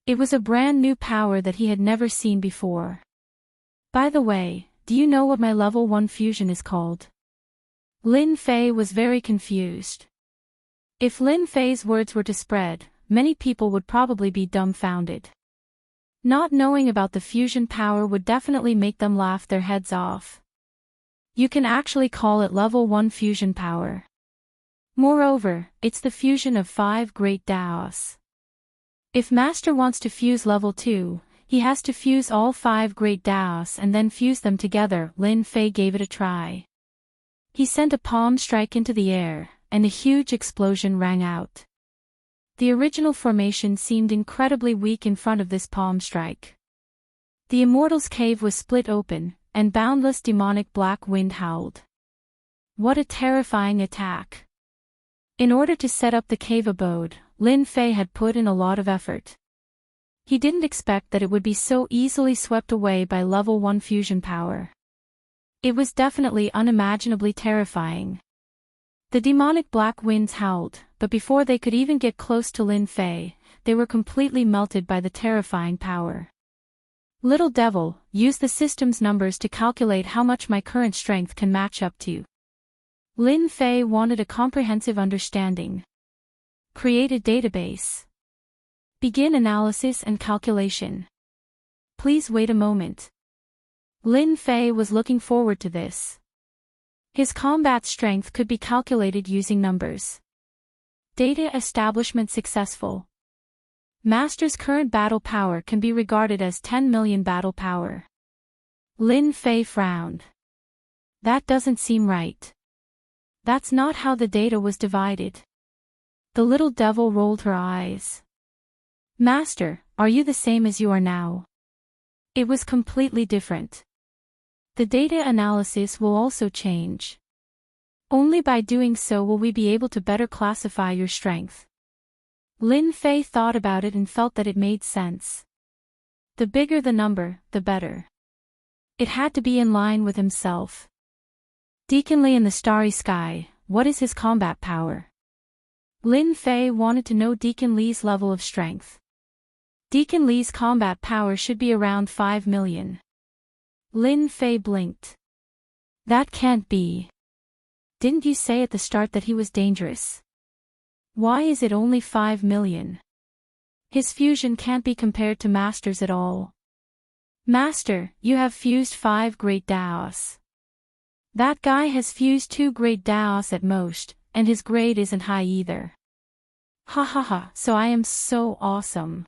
It was a brand new power that he had never seen before. By the way, do you know what my level 1 fusion is called? Lin Fei was very confused. If Lin Fei's words were to spread, many people would probably be dumbfounded. Not knowing about the fusion power would definitely make them laugh their heads off. You can actually call it level 1 fusion power. Moreover, it's the fusion of 5 Great Daos. If Master wants to fuse level 2, he has to fuse all 5 Great Daos and then fuse them together. Lin Fei gave it a try. He sent a palm strike into the air, and a huge explosion rang out. The original formation seemed incredibly weak in front of this palm strike. The Immortal's cave was split open, and boundless demonic black wind howled. What a terrifying attack! In order to set up the cave abode, Lin Fei had put in a lot of effort. He didn't expect that it would be so easily swept away by level 1 fusion power. It was definitely unimaginably terrifying. The demonic black winds howled, but before they could even get close to Lin Fei, they were completely melted by the terrifying power. Little devil, use the system's numbers to calculate how much my current strength can match up to. Lin Fei wanted a comprehensive understanding. Create a database. Begin analysis and calculation. Please wait a moment. Lin Fei was looking forward to this. His combat strength could be calculated using numbers. Data establishment successful. Master's current battle power can be regarded as 10 million battle power. Lin Fei frowned. That doesn't seem right. That's not how the data was divided. The little devil rolled her eyes. Master, are you the same as you are now? It was completely different. The data analysis will also change. Only by doing so will we be able to better classify your strength. Lin Fei thought about it and felt that it made sense. The bigger the number, the better. It had to be in line with himself. Deacon Li in the starry sky, what is his combat power? Lin Fei wanted to know Deacon Li's level of strength. Deacon Li's combat power should be around 5 million. Lin Fei blinked. That can't be. Didn't you say at the start that he was dangerous? Why is it only 5 million? His fusion can't be compared to Master's at all. Master, you have fused 5 great Daos. That guy has fused 2 great Daos at most, and his grade isn't high either. Ha ha ha, so I am so awesome.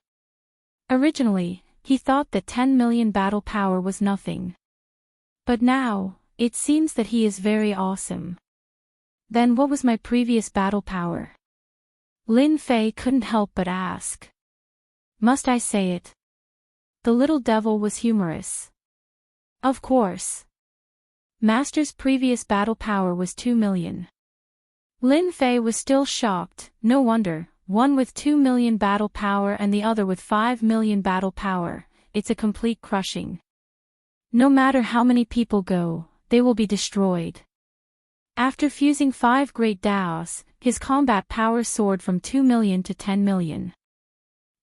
Originally, he thought that 10 million battle power was nothing. But now, it seems that he is very awesome. Then what was my previous battle power? Lin Fei couldn't help but ask. Must I say it? The little devil was humorous. Of course. Master's previous battle power was 2 million. Lin Fei was still shocked, no wonder, one with 2 million battle power and the other with 5 million battle power, it's a complete crushing. No matter how many people go, they will be destroyed. After fusing 5 great Daos, his combat power soared from 2 million to 10 million.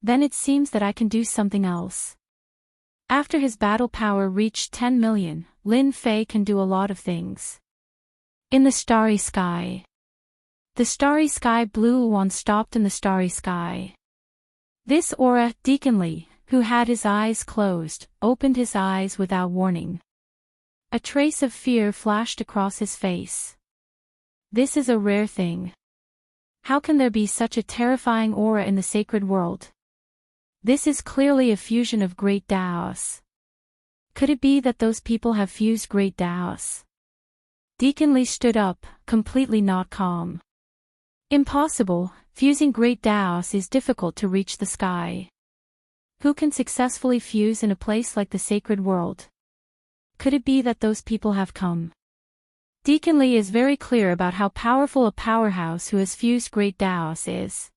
Then it seems that I can do something else. After his battle power reached 10 million, Lin Fei can do a lot of things. In the starry sky. The starry sky blue one stopped in the starry sky. This aura, Deacon Li, who had his eyes closed, opened his eyes without warning. A trace of fear flashed across his face. This is a rare thing. How can there be such a terrifying aura in the sacred world? This is clearly a fusion of great Daos. Could it be that those people have fused great Daos? Deacon Li stood up, completely not calm. Impossible, fusing great Daos is difficult to reach the sky. Who can successfully fuse in a place like the sacred world? Could it be that those people have come? Deacon Li is very clear about how powerful a powerhouse who has fused great Daos is.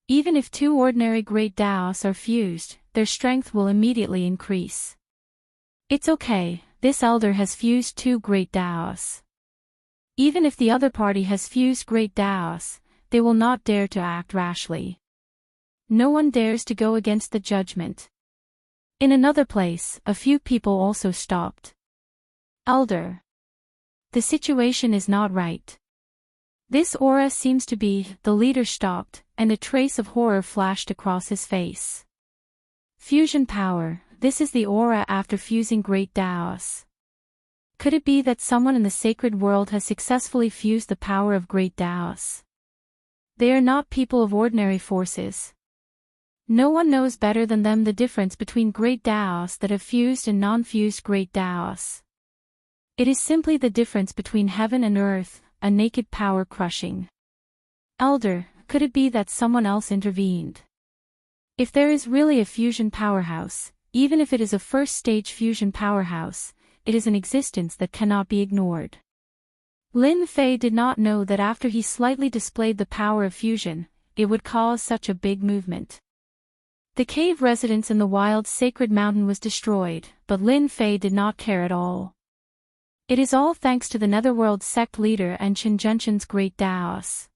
Even if 2 ordinary great Daos are fused, their strength will immediately increase. It's okay, this elder has fused 2 great Daos. Even if the other party has fused great Daos, they will not dare to act rashly. No one dares to go against the judgment. In another place, a few people also stopped. Elder. The situation is not right. This aura seems to be, the leader stopped, and a trace of horror flashed across his face. Fusion power, this is the aura after fusing great Daos. Could it be that someone in the sacred world has successfully fused the power of great Daos? They are not people of ordinary forces. No one knows better than them the difference between great Daos that have fused and non-fused great Daos. It is simply the difference between heaven and earth, a naked power crushing. Elder, could it be that someone else intervened? If there is really a fusion powerhouse, even if it is a first-stage fusion powerhouse, it is an existence that cannot be ignored. Lin Fei did not know that after he slightly displayed the power of fusion, it would cause such a big movement. The cave residence in the wild sacred mountain was destroyed, but Lin Fei did not care at all. It is all thanks to the Netherworld sect leader and Qin Junshan's great Daos.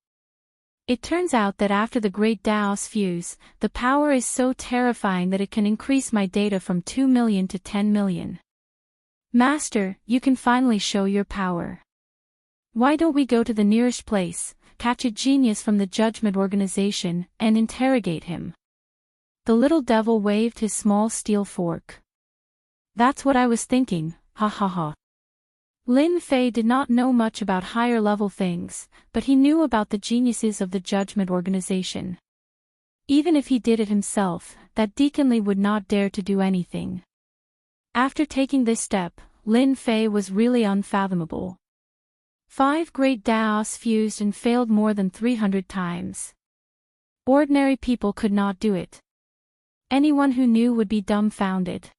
It turns out that after the great Daos fuse, the power is so terrifying that it can increase my data from 2 million to 10 million. Master, you can finally show your power. Why don't we go to the nearest place, catch a genius from the Judgment Organization, and interrogate him? The little devil waved his small steel fork. That's what I was thinking, ha ha ha. Lin Fei did not know much about higher-level things, but he knew about the geniuses of the Judgment Organization. Even if he did it himself, that deaconly would not dare to do anything. After taking this step, Lin Fei was really unfathomable. 5 great Daos fused and failed more than 300 times. Ordinary people could not do it. Anyone who knew would be dumbfounded.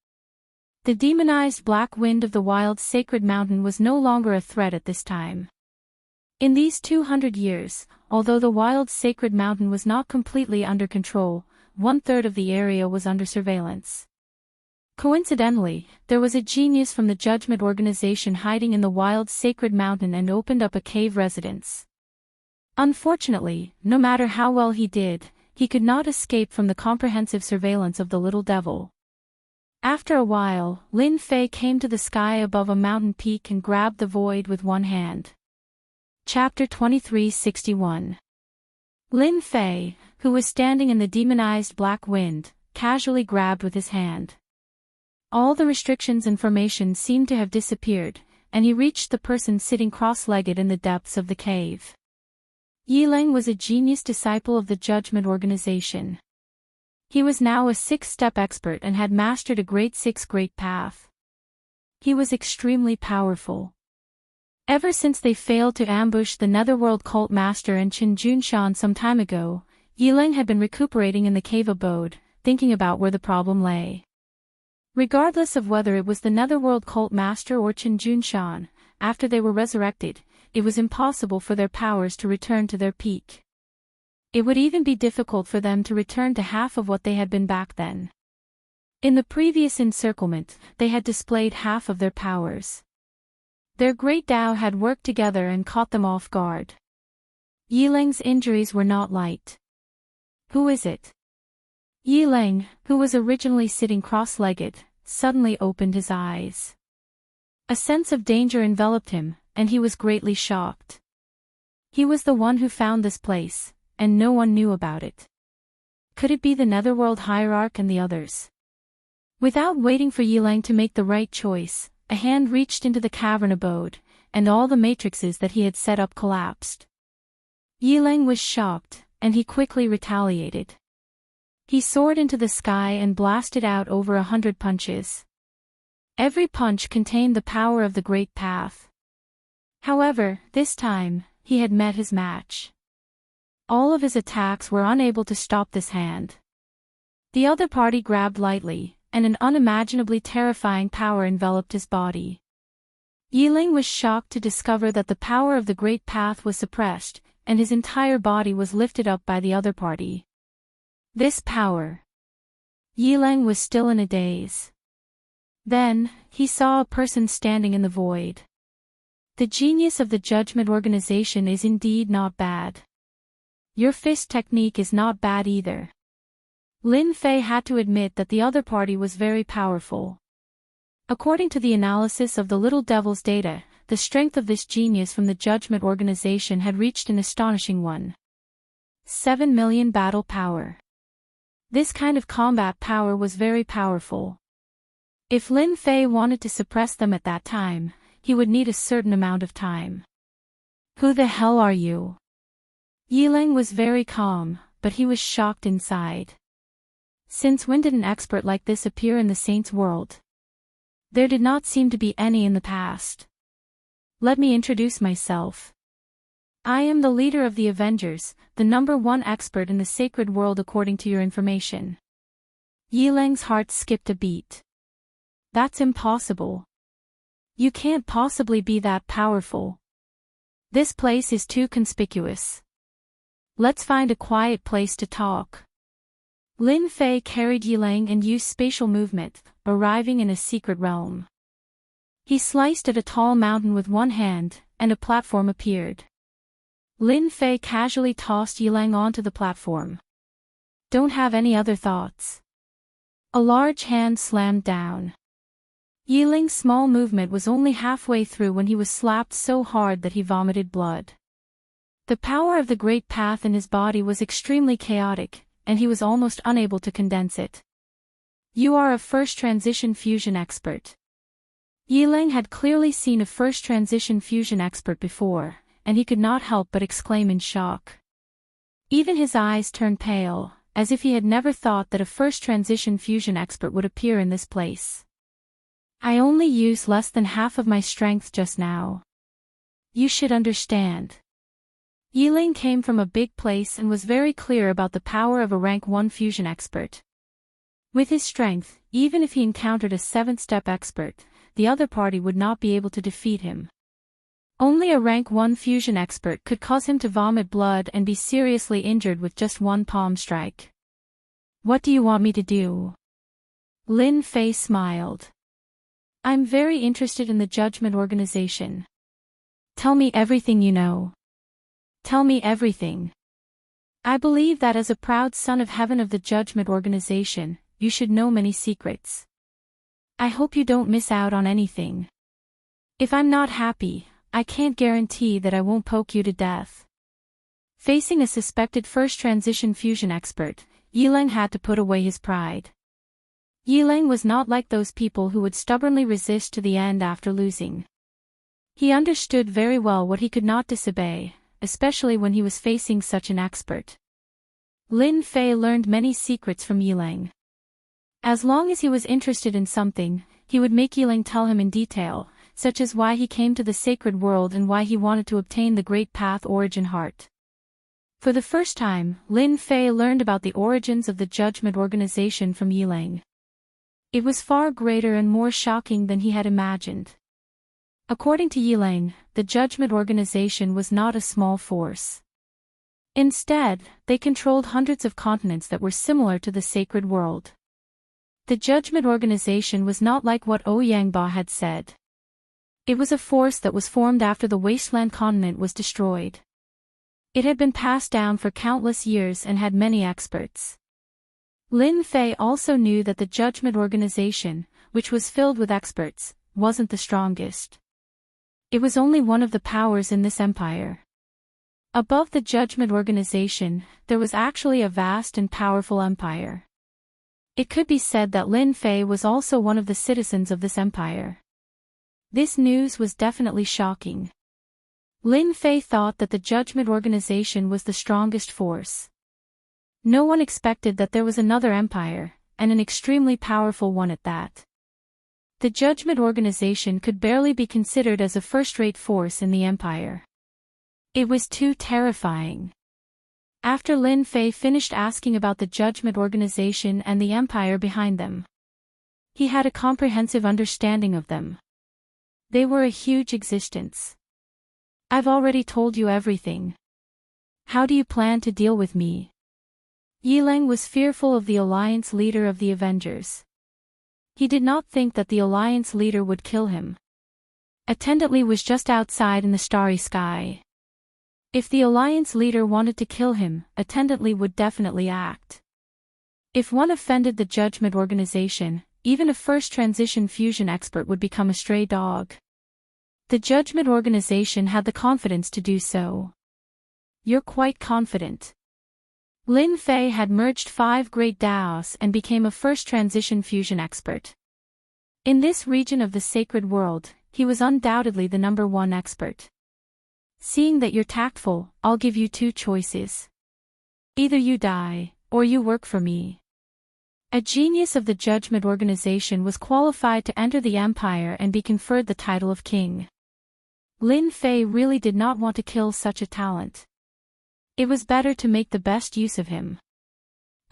The demonized black wind of the wild sacred mountain was no longer a threat at this time. In these 200 years, although the wild sacred mountain was not completely under control, 1/3 of the area was under surveillance. Coincidentally, there was a genius from the Judgment Organization hiding in the wild sacred mountain and opened up a cave residence. Unfortunately, no matter how well he did, he could not escape from the comprehensive surveillance of the little devil. After a while, Lin Fei came to the sky above a mountain peak and grabbed the void with one hand. Chapter 2361. Lin Fei, who was standing in the demonized black wind, casually grabbed with his hand. All the restrictions and formation seemed to have disappeared, and he reached the person sitting cross-legged in the depths of the cave. Yileng was a genius disciple of the Judgment Organization. He was now a 6-step expert and had mastered a great 6 great path. He was extremely powerful. Ever since they failed to ambush the Netherworld cult master and Qin Junshan some time ago, Yileng had been recuperating in the cave abode, thinking about where the problem lay. Regardless of whether it was the Netherworld cult master or Qin Junshan, after they were resurrected, it was impossible for their powers to return to their peak. It would even be difficult for them to return to half of what they had been back then. In the previous encirclement, they had displayed half of their powers. Their great Tao had worked together and caught them off guard. Yileng's injuries were not light. Who is it? Yileng, who was originally sitting cross-legged, suddenly opened his eyes. A sense of danger enveloped him, and he was greatly shocked. He was the one who found this place, and no one knew about it. Could it be the Netherworld Hierarch and the others? Without waiting for Yileng to make the right choice, a hand reached into the cavern abode, and all the matrices that he had set up collapsed. Yileng was shocked, and he quickly retaliated. He soared into the sky and blasted out over 100 punches. Every punch contained the power of the Great Path. However, this time, he had met his match. All of his attacks were unable to stop this hand. The other party grabbed lightly, and an unimaginably terrifying power enveloped his body. Yileng was shocked to discover that the power of the Great Path was suppressed, and his entire body was lifted up by the other party. This power. Yileng was still in a daze. Then, he saw a person standing in the void. The genius of the Judgment Organization is indeed not bad. Your fist technique is not bad either. Lin Fei had to admit that the other party was very powerful. According to the analysis of the Little Devil's data, the strength of this genius from the Judgment Organization had reached an astonishing one. 7 million battle power. This kind of combat power was very powerful. If Lin Fei wanted to suppress them at that time, he would need a certain amount of time. Who the hell are you? Yileng was very calm, but he was shocked inside. Since when did an expert like this appear in the Saints' world? There did not seem to be any in the past. Let me introduce myself. I am the leader of the Avengers, the #1 expert in the sacred world according to your information. Yilang's heart skipped a beat. That's impossible. You can't possibly be that powerful. This place is too conspicuous. Let's find a quiet place to talk. Lin Fei carried Yilang and used spatial movement, arriving in a secret realm. He sliced at a tall mountain with one hand, and a platform appeared. Lin Fei casually tossed Yilang onto the platform. Don't have any other thoughts. A large hand slammed down. Yilang's small movement was only halfway through when he was slapped so hard that he vomited blood. The power of the great path in his body was extremely chaotic, and he was almost unable to condense it. You are a first transition fusion expert. Yilang had clearly seen a first transition fusion expert before, and he could not help but exclaim in shock. Even his eyes turned pale, as if he had never thought that a first transition fusion expert would appear in this place. I only used less than half of my strength just now. You should understand. Yilang came from a big place and was very clear about the power of a rank 1 fusion expert. With his strength, even if he encountered a 7th-step expert, the other party would not be able to defeat him. Only a rank 1 fusion expert could cause him to vomit blood and be seriously injured with just one palm strike. What do you want me to do? Lin Fei smiled. I'm very interested in the Judgment Organization. Tell me everything you know. Tell me everything. I believe that as a proud son of heaven of the Judgment Organization, you should know many secrets. I hope you don't miss out on anything. If I'm not happy, I can't guarantee that I won't poke you to death. Facing a suspected first transition fusion expert, Yilang had to put away his pride. Yilang was not like those people who would stubbornly resist to the end after losing. He understood very well what he could not disobey, especially when he was facing such an expert. Lin Fei learned many secrets from Yilang. As long as he was interested in something, he would make Yilang tell him in detail, such as why he came to the sacred world and why he wanted to obtain the Great Path Origin Heart. For the first time, Lin Fei learned about the origins of the Judgment Organization from Yilang. It was far greater and more shocking than he had imagined. According to Yilang, the Judgment Organization was not a small force. Instead, they controlled hundreds of continents that were similar to the sacred world. The Judgment Organization was not like what Ouyangba had said. It was a force that was formed after the Wasteland continent was destroyed. It had been passed down for countless years and had many experts. Lin Fei also knew that the Judgment Organization, which was filled with experts, wasn't the strongest. It was only one of the powers in this empire. Above the Judgment Organization, there was actually a vast and powerful empire. It could be said that Lin Fei was also one of the citizens of this empire. This news was definitely shocking. Lin Fei thought that the Judgment Organization was the strongest force. No one expected that there was another empire, and an extremely powerful one at that. The Judgment Organization could barely be considered as a first-rate force in the empire. It was too terrifying. After Lin Fei finished asking about the Judgment Organization and the empire behind them, he had a comprehensive understanding of them. They were a huge existence. I've already told you everything. How do you plan to deal with me? Yilang was fearful of the Alliance leader of the Avengers. He did not think that the Alliance leader would kill him. Attendantly was just outside in the starry sky. If the Alliance leader wanted to kill him, Attendantly would definitely act. If one offended the Judgment Organization, even a first transition fusion expert would become a stray dog. The Judgment Organization had the confidence to do so. You're quite confident. Lin Fei had merged 5 great Daos and became a first transition fusion expert. In this region of the sacred world, he was undoubtedly the #1 expert. Seeing that you're tactful, I'll give you 2 choices. Either you die, or you work for me. A genius of the Judgment Organization was qualified to enter the Empire and be conferred the title of King. Lin Fei really did not want to kill such a talent. It was better to make the best use of him.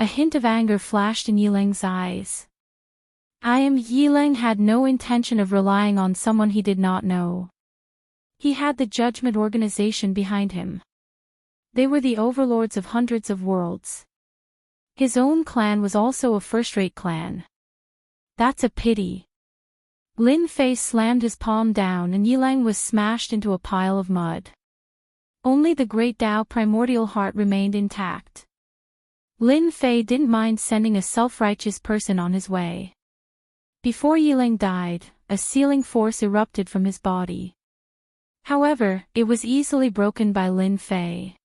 A hint of anger flashed in Yilang's eyes. Yilang had no intention of relying on someone he did not know. He had the Judgment Organization behind him. They were the overlords of hundreds of worlds. His own clan was also a first-rate clan. That's a pity. Lin Fei slammed his palm down and Yilang was smashed into a pile of mud. Only the Great Tao primordial heart remained intact. Lin Fei didn't mind sending a self-righteous person on his way. Before Yilang died, a sealing force erupted from his body. However, it was easily broken by Lin Fei.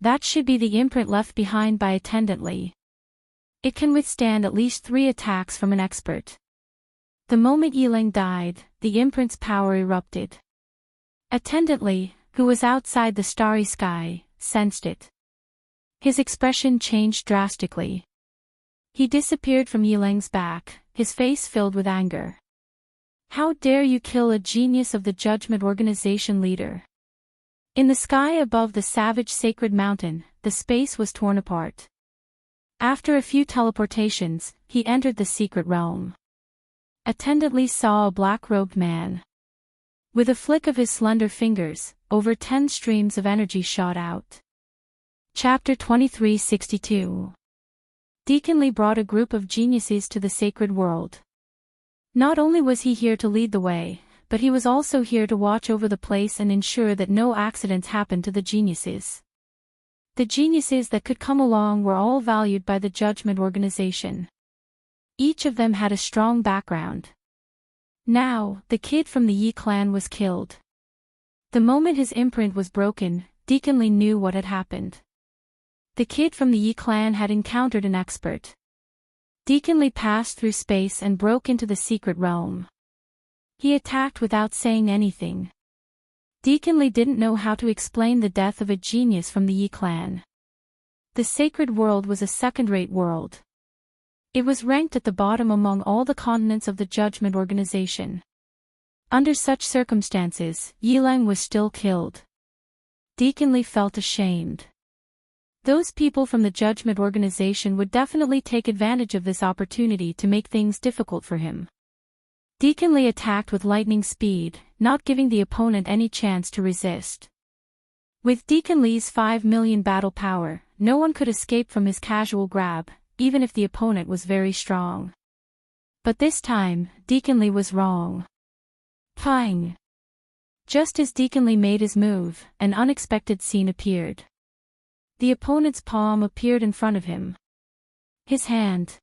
That should be the imprint left behind by Attendant Li. It can withstand at least 3 attacks from an expert. The moment Yilang died, the imprint's power erupted. Attendant Li, who was outside the starry sky, sensed it. His expression changed drastically. He disappeared from Yilang's back, his face filled with anger. How dare you kill a genius of the Judgment Organization leader? In the sky above the savage sacred mountain, the space was torn apart. After a few teleportations, he entered the secret realm. Attendant Li saw a black-robed man. With a flick of his slender fingers, over 10 streams of energy shot out. Chapter 2362. Deacon Li brought a group of geniuses to the sacred world. Not only was he here to lead the way, but he was also here to watch over the place and ensure that no accidents happened to the geniuses. The geniuses that could come along were all valued by the Judgment Organization. Each of them had a strong background. Now, the kid from the Yi clan was killed. The moment his imprint was broken, Deacon Li knew what had happened. The kid from the Yi clan had encountered an expert. Deacon Li passed through space and broke into the secret realm. He attacked without saying anything. Deacon Li didn't know how to explain the death of a genius from the Yi clan. The sacred world was a second-rate world. It was ranked at the bottom among all the continents of the Judgment Organization. Under such circumstances, Yilang was still killed. Deacon Li felt ashamed. Those people from the Judgment Organization would definitely take advantage of this opportunity to make things difficult for him. Deacon Li attacked with lightning speed, not giving the opponent any chance to resist. With Deacon Li's 5 million battle power, no one could escape from his casual grab, even if the opponent was very strong. But this time, Deacon Li was wrong. Pang! Just as Deacon Li made his move, an unexpected scene appeared. The opponent's palm appeared in front of him. His hand.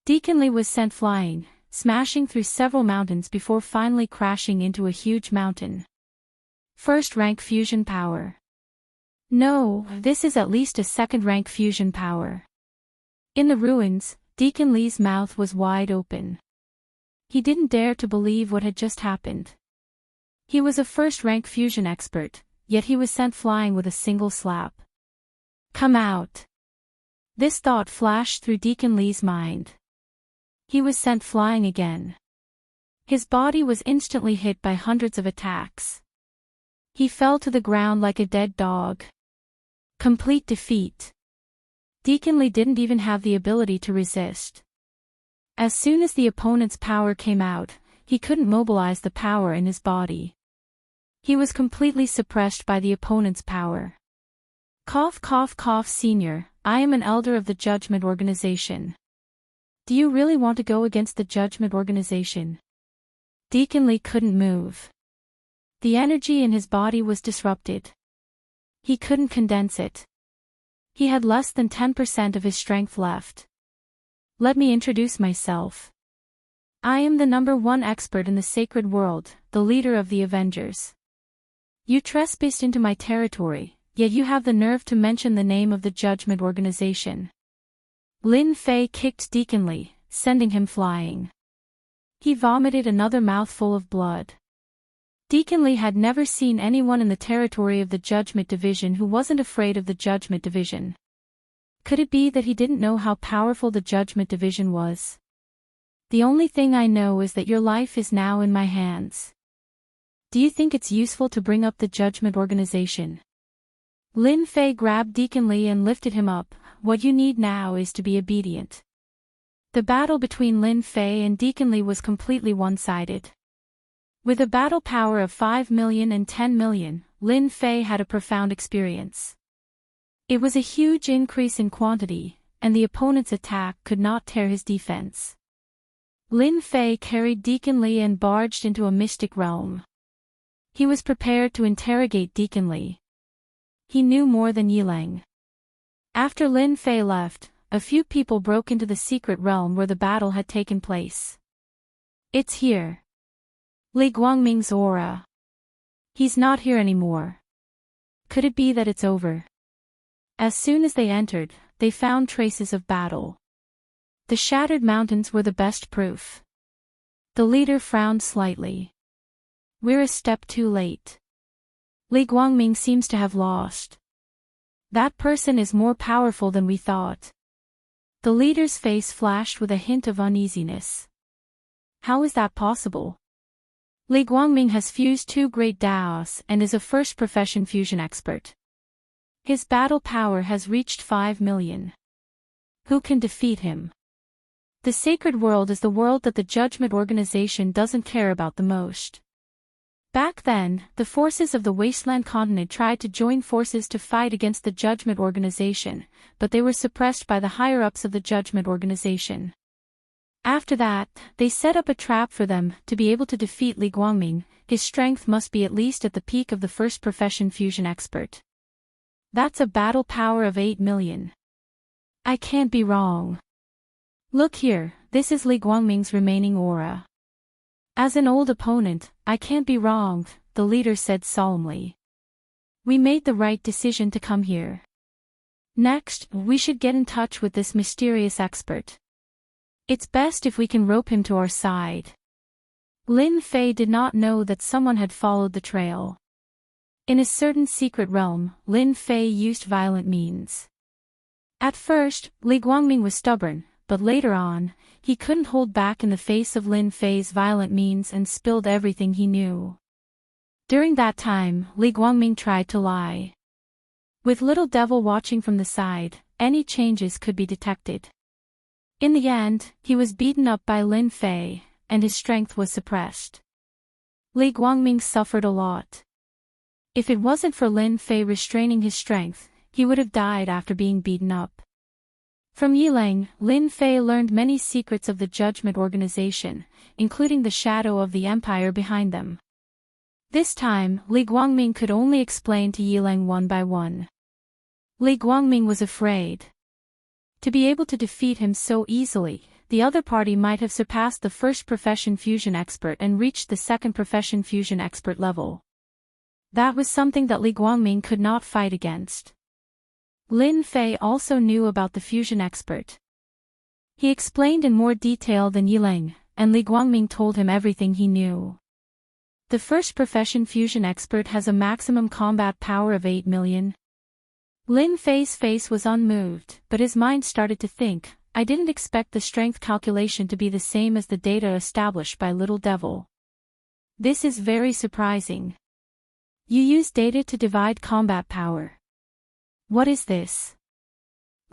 Deacon Li was sent flying, smashing through several mountains before finally crashing into a huge mountain. First-rank fusion power. No, this is at least a second-rank fusion power. In the ruins, Deacon Li's mouth was wide open. He didn't dare to believe what had just happened. He was a first-rank fusion expert, yet he was sent flying with a single slap. Come out. This thought flashed through Deacon Li's mind. He was sent flying again. His body was instantly hit by hundreds of attacks. He fell to the ground like a dead dog. Complete defeat. Deacon Li didn't even have the ability to resist. As soon as the opponent's power came out, he couldn't mobilize the power in his body. He was completely suppressed by the opponent's power. Cough cough cough senior, I am an elder of the Judgment Organization. Do you really want to go against the Judgment Organization? Deacon Li couldn't move. The energy in his body was disrupted. He couldn't condense it. He had less than 10% of his strength left. Let me introduce myself. I am the #1 expert in the sacred world, the leader of the Avengers. You trespassed into my territory, yet you have the nerve to mention the name of the Judgment Organization. Lin Fei kicked Deacon Li, sending him flying. He vomited another mouthful of blood. Deacon Li had never seen anyone in the territory of the Judgment Division who wasn't afraid of the Judgment Division. Could it be that he didn't know how powerful the Judgment Division was? The only thing I know is that your life is now in my hands. Do you think it's useful to bring up the Judgment Organization? Lin Fei grabbed Deacon Li and lifted him up. What you need now is to be obedient. The battle between Lin Fei and Deacon Li was completely one-sided. With a battle power of 5 million and 10 million, Lin Fei had a profound experience. It was a huge increase in quantity, and the opponent's attack could not tear his defense. Lin Fei carried Deacon Li and barged into a mystic realm. He was prepared to interrogate Deacon Li. He knew more than Yilang. After Lin Fei left, a few people broke into the secret realm where the battle had taken place. It's here. Li Guangming's aura. He's not here anymore. Could it be that it's over? As soon as they entered, they found traces of battle. The shattered mountains were the best proof. The leader frowned slightly. We're a step too late. Li Guangming seems to have lost. That person is more powerful than we thought. The leader's face flashed with a hint of uneasiness. How is that possible? Li Guangming has fused 2 great Daos and is a first profession fusion expert. His battle power has reached 5 million. Who can defeat him? The sacred world is the world that the Judgment Organization doesn't care about the most. Back then, the forces of the Wasteland continent tried to join forces to fight against the Judgment Organization, but they were suppressed by the higher-ups of the Judgment Organization. After that, they set up a trap for them. To be able to defeat Li Guangming, his strength must be at least at the peak of the first profession fusion expert. That's a battle power of 8 million. I can't be wrong. Look here, this is Li Guangming's remaining aura. As an old opponent, I can't be wrong, the leader said solemnly. We made the right decision to come here. Next, we should get in touch with this mysterious expert. It's best if we can rope him to our side. Lin Fei did not know that someone had followed the trail. In a certain secret realm, Lin Fei used violent means. At first, Li Guangming was stubborn, but later on, he couldn't hold back in the face of Lin Fei's violent means and spilled everything he knew. During that time, Li Guangming tried to lie. With Little Devil watching from the side, any changes could be detected. In the end, he was beaten up by Lin Fei, and his strength was suppressed. Li Guangming suffered a lot. If it wasn't for Lin Fei restraining his strength, he would have died after being beaten up. From Yilang, Lin Fei learned many secrets of the Judgment Organization, including the shadow of the Empire behind them. This time, Li Guangming could only explain to Yilang one by one. Li Guangming was afraid. To be able to defeat him so easily, the other party might have surpassed the first profession fusion expert and reached the second profession fusion expert level. That was something that Li Guangming could not fight against. Lin Fei also knew about the fusion expert. He explained in more detail than Yilang, and Li Guangming told him everything he knew. The first profession fusion expert has a maximum combat power of 8 million. Lin Fei's face was unmoved, but his mind started to think, I didn't expect the strength calculation to be the same as the data established by Little Devil. This is very surprising. You use data to divide combat power. What is this?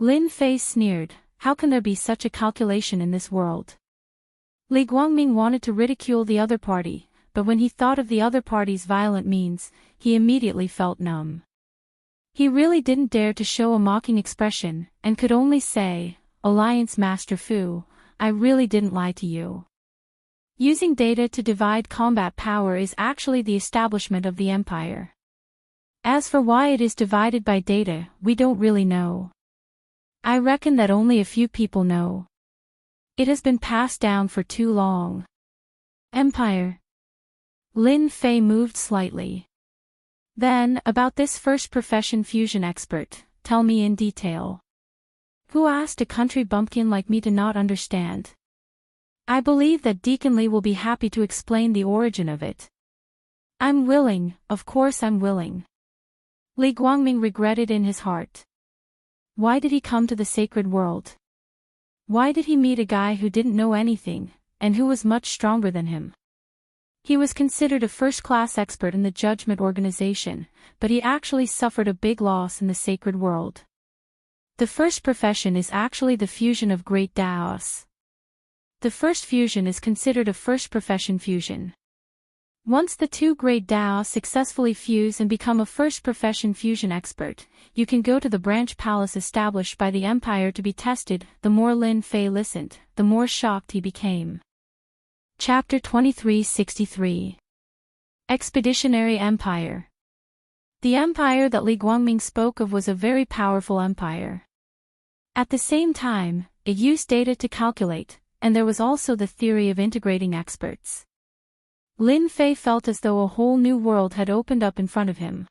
Lin Fei sneered, how can there be such a calculation in this world? Li Guangming wanted to ridicule the other party, but when he thought of the other party's violent means, he immediately felt numb. He really didn't dare to show a mocking expression, and could only say, Alliance Master Fu, I really didn't lie to you. Using data to divide combat power is actually the establishment of the Empire. As for why it is divided by data, we don't really know. I reckon that only a few people know. It has been passed down for too long. Empire. Lin Fei moved slightly. Then, about this first profession fusion expert, tell me in detail. Who asked a country bumpkin like me to not understand? I believe that Deacon Li will be happy to explain the origin of it. I'm willing, of course I'm willing. Li Guangming regretted in his heart. Why did he come to the sacred world? Why did he meet a guy who didn't know anything, and who was much stronger than him? He was considered a first-class expert in the judgment organization, but he actually suffered a big loss in the sacred world. The first profession is actually the fusion of great Daos. The first fusion is considered a first profession fusion. Once the two great Daos successfully fuse and become a first profession fusion expert, you can go to the branch palace established by the Empire to be tested. The more Lin Fei listened, the more shocked he became. Chapter 2363. Expeditionary Empire. The empire that Li Guangming spoke of was a very powerful empire. At the same time, it used data to calculate, and there was also the theory of integrating experts. Lin Fei felt as though a whole new world had opened up in front of him.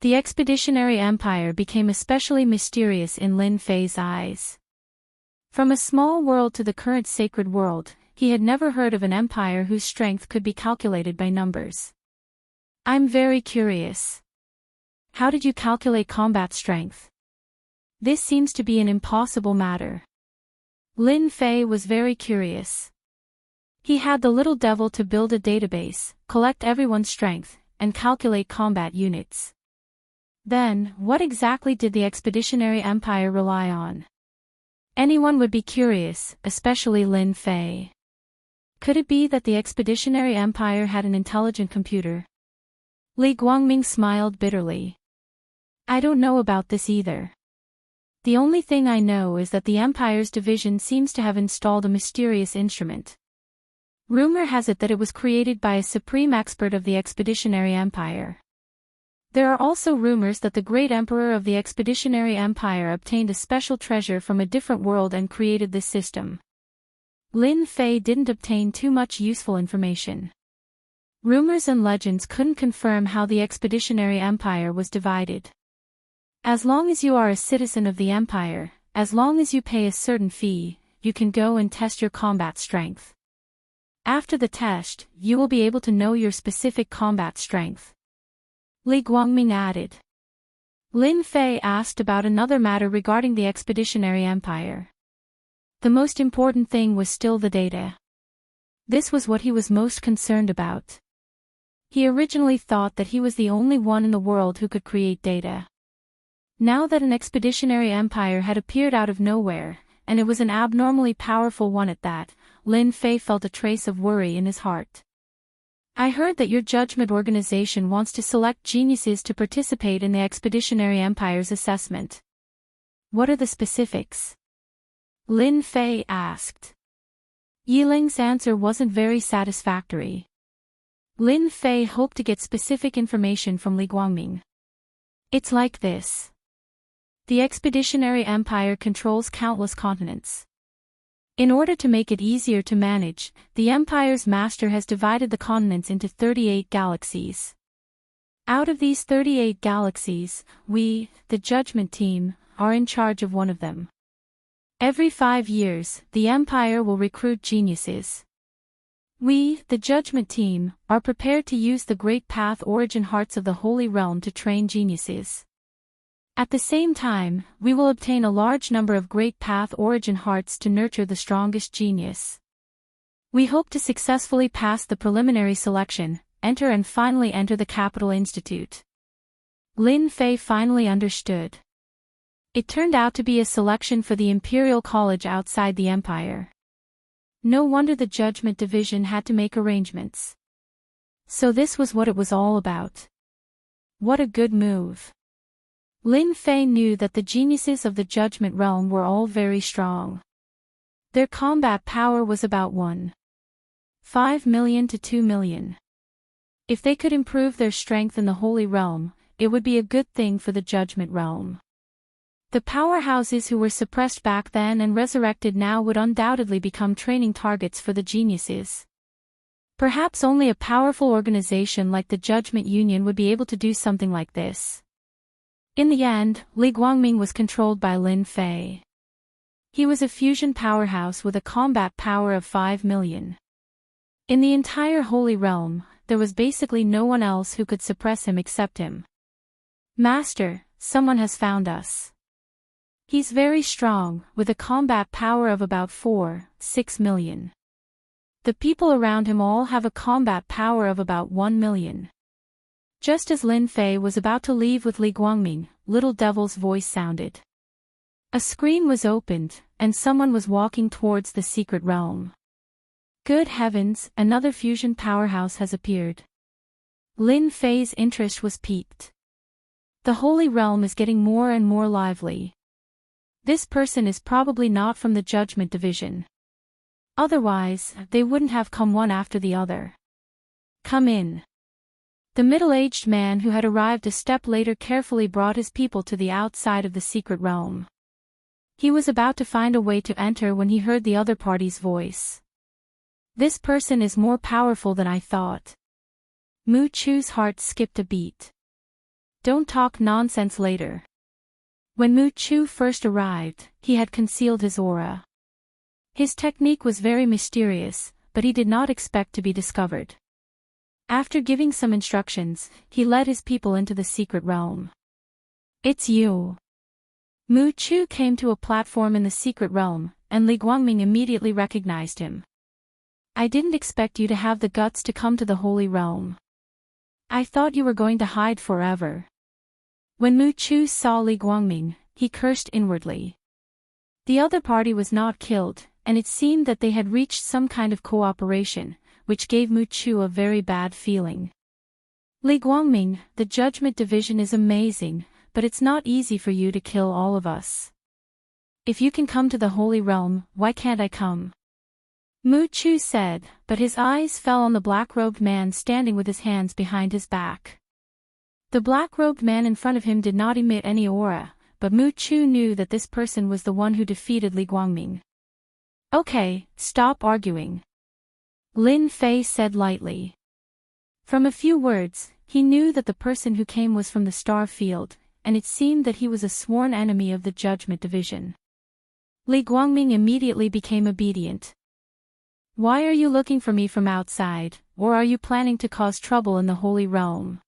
The Expeditionary Empire became especially mysterious in Lin Fei's eyes. From a small world to the current sacred world, he had never heard of an empire whose strength could be calculated by numbers. I'm very curious. How did you calculate combat strength? This seems to be an impossible matter. Lin Fei was very curious. He had the little devil to build a database, collect everyone's strength, and calculate combat units. Then, what exactly did the Expeditionary Empire rely on? Anyone would be curious, especially Lin Fei. Could it be that the Expeditionary Empire had an intelligent computer? Li Guangming smiled bitterly. I don't know about this either. The only thing I know is that the Empire's division seems to have installed a mysterious instrument. Rumor has it that it was created by a supreme expert of the Expeditionary Empire. There are also rumors that the great emperor of the Expeditionary Empire obtained a special treasure from a different world and created this system. Lin Fei didn't obtain too much useful information. Rumors and legends couldn't confirm how the Expeditionary Empire was divided. As long as you are a citizen of the Empire, as long as you pay a certain fee, you can go and test your combat strength. After the test, you will be able to know your specific combat strength. Li Guangming added. Lin Fei asked about another matter regarding the Expeditionary Empire. The most important thing was still the data. This was what he was most concerned about. He originally thought that he was the only one in the world who could create data. Now that an Expeditionary Empire had appeared out of nowhere, and it was an abnormally powerful one at that, Lin Fei felt a trace of worry in his heart. I heard that your judgment organization wants to select geniuses to participate in the Expeditionary Empire's assessment. What are the specifics? Lin Fei asked. Yiling's answer wasn't very satisfactory. Lin Fei hoped to get specific information from Li Guangming. It's like this. The Expeditionary Empire controls countless continents. In order to make it easier to manage, the Empire's master has divided the continents into 38 galaxies. Out of these 38 galaxies, we, the Judgment Team, are in charge of one of them. Every 5 years, the Empire will recruit geniuses. We, the Judgment Team, are prepared to use the Great Path Origin Hearts of the Holy Realm to train geniuses. At the same time, we will obtain a large number of Great Path Origin Hearts to nurture the strongest genius. We hope to successfully pass the preliminary selection, enter and finally enter the Capital Institute. Lin Fei finally understood. It turned out to be a selection for the Imperial College outside the Empire. No wonder the Judgment Division had to make arrangements. So this was what it was all about. What a good move. Lin Fei knew that the geniuses of the Judgment Realm were all very strong. Their combat power was about 1.5 million to 2 million. If they could improve their strength in the Holy Realm, it would be a good thing for the Judgment Realm. The powerhouses who were suppressed back then and resurrected now would undoubtedly become training targets for the geniuses. Perhaps only a powerful organization like the Judgment Union would be able to do something like this. In the end, Li Guangming was controlled by Lin Fei. He was a fusion powerhouse with a combat power of 5 million. In the entire Holy Realm, there was basically no one else who could suppress him except him. Master, someone has found us. He's very strong, with a combat power of about 4.6 million. The people around him all have a combat power of about 1 million. Just as Lin Fei was about to leave with Li Guangming, Little Devil's voice sounded. A screen was opened, and someone was walking towards the secret realm. Good heavens, another fusion powerhouse has appeared. Lin Fei's interest was piqued. The Holy Realm is getting more and more lively. This person is probably not from the Judgment Division. Otherwise, they wouldn't have come one after the other. Come in. The middle-aged man who had arrived a step later carefully brought his people to the outside of the secret realm. He was about to find a way to enter when he heard the other party's voice. This person is more powerful than I thought. Mu Chu's heart skipped a beat. Don't talk nonsense later. When Mu Chu first arrived, he had concealed his aura. His technique was very mysterious, but he did not expect to be discovered. After giving some instructions, he led his people into the secret realm. It's you. Mu Chu came to a platform in the secret realm, and Li Guangming immediately recognized him. I didn't expect you to have the guts to come to the Holy Realm. I thought you were going to hide forever. When Mu Chu saw Li Guangming, he cursed inwardly. The other party was not killed, and it seemed that they had reached some kind of cooperation, which gave Mu Chu a very bad feeling. Li Guangming, the Judgment Division is amazing, but it's not easy for you to kill all of us. If you can come to the Holy Realm, why can't I come? Mu Chu said, but his eyes fell on the black-robed man standing with his hands behind his back. The black-robed man in front of him did not emit any aura, but Mu Chu knew that this person was the one who defeated Li Guangming. Okay, stop arguing. Lin Fei said lightly. From a few words, he knew that the person who came was from the star field, and it seemed that he was a sworn enemy of the Judgment Division. Li Guangming immediately became obedient. Why are you looking for me from outside, or are you planning to cause trouble in the Holy Realm?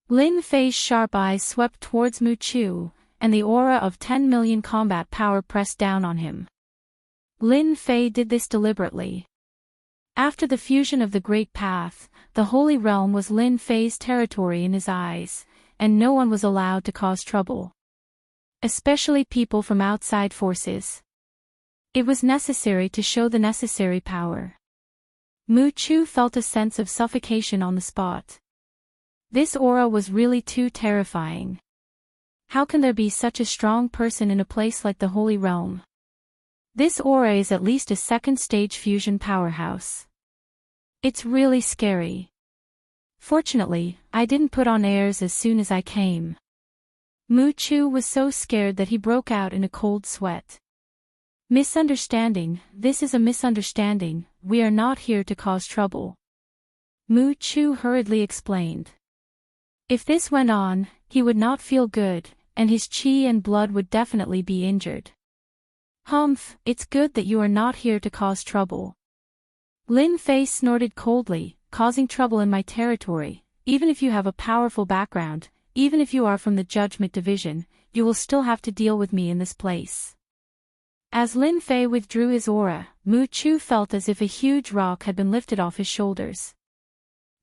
Lin Fei's sharp eyes swept towards Mu Chu, and the aura of 10 million combat power pressed down on him. Lin Fei did this deliberately. After the fusion of the Great Path, the Holy Realm was Lin Fei's territory in his eyes, and no one was allowed to cause trouble. Especially people from outside forces. It was necessary to show the necessary power. Mu Chu felt a sense of suffocation on the spot. This aura was really too terrifying. How can there be such a strong person in a place like the Holy Realm? This aura is at least a second-stage fusion powerhouse. It's really scary. Fortunately, I didn't put on airs as soon as I came. Mu Chu was so scared that he broke out in a cold sweat. Misunderstanding, this is a misunderstanding, we are not here to cause trouble. Mu Chu hurriedly explained. If this went on, he would not feel good, and his qi and blood would definitely be injured. Humph, it's good that you are not here to cause trouble. Lin Fei snorted coldly, causing trouble in my territory. Even if you have a powerful background, even if you are from the Judgment Division, you will still have to deal with me in this place. As Lin Fei withdrew his aura, Mu Chu felt as if a huge rock had been lifted off his shoulders.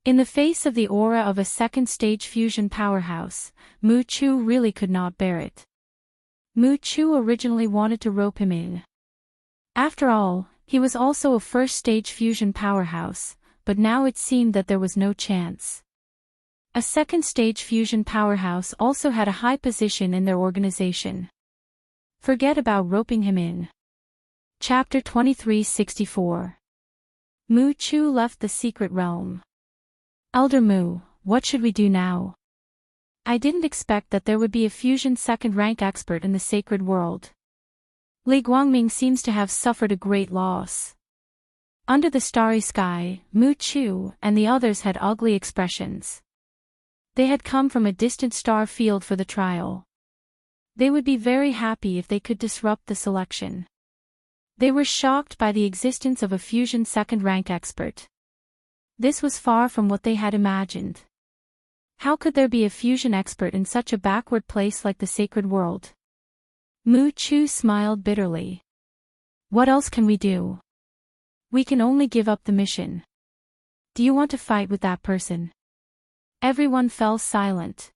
In the face of the aura of a second-stage fusion powerhouse, Mu Chu really could not bear it. Mu Chu originally wanted to rope him in. After all, he was also a first-stage fusion powerhouse, but now it seemed that there was no chance. A second-stage fusion powerhouse also had a high position in their organization. Forget about roping him in. Chapter 2364. Mu Chu left the secret realm. Elder Mu, what should we do now? I didn't expect that there would be a fusion second-rank expert in the sacred world. Li Guangming seems to have suffered a great loss. Under the starry sky, Mu Chu and the others had ugly expressions. They had come from a distant star field for the trial. They would be very happy if they could disrupt the selection. They were shocked by the existence of a fusion second-rank expert. This was far from what they had imagined. How could there be a fusion expert in such a backward place like the sacred world? Mu Chu smiled bitterly. What else can we do? We can only give up the mission. Do you want to fight with that person? Everyone fell silent.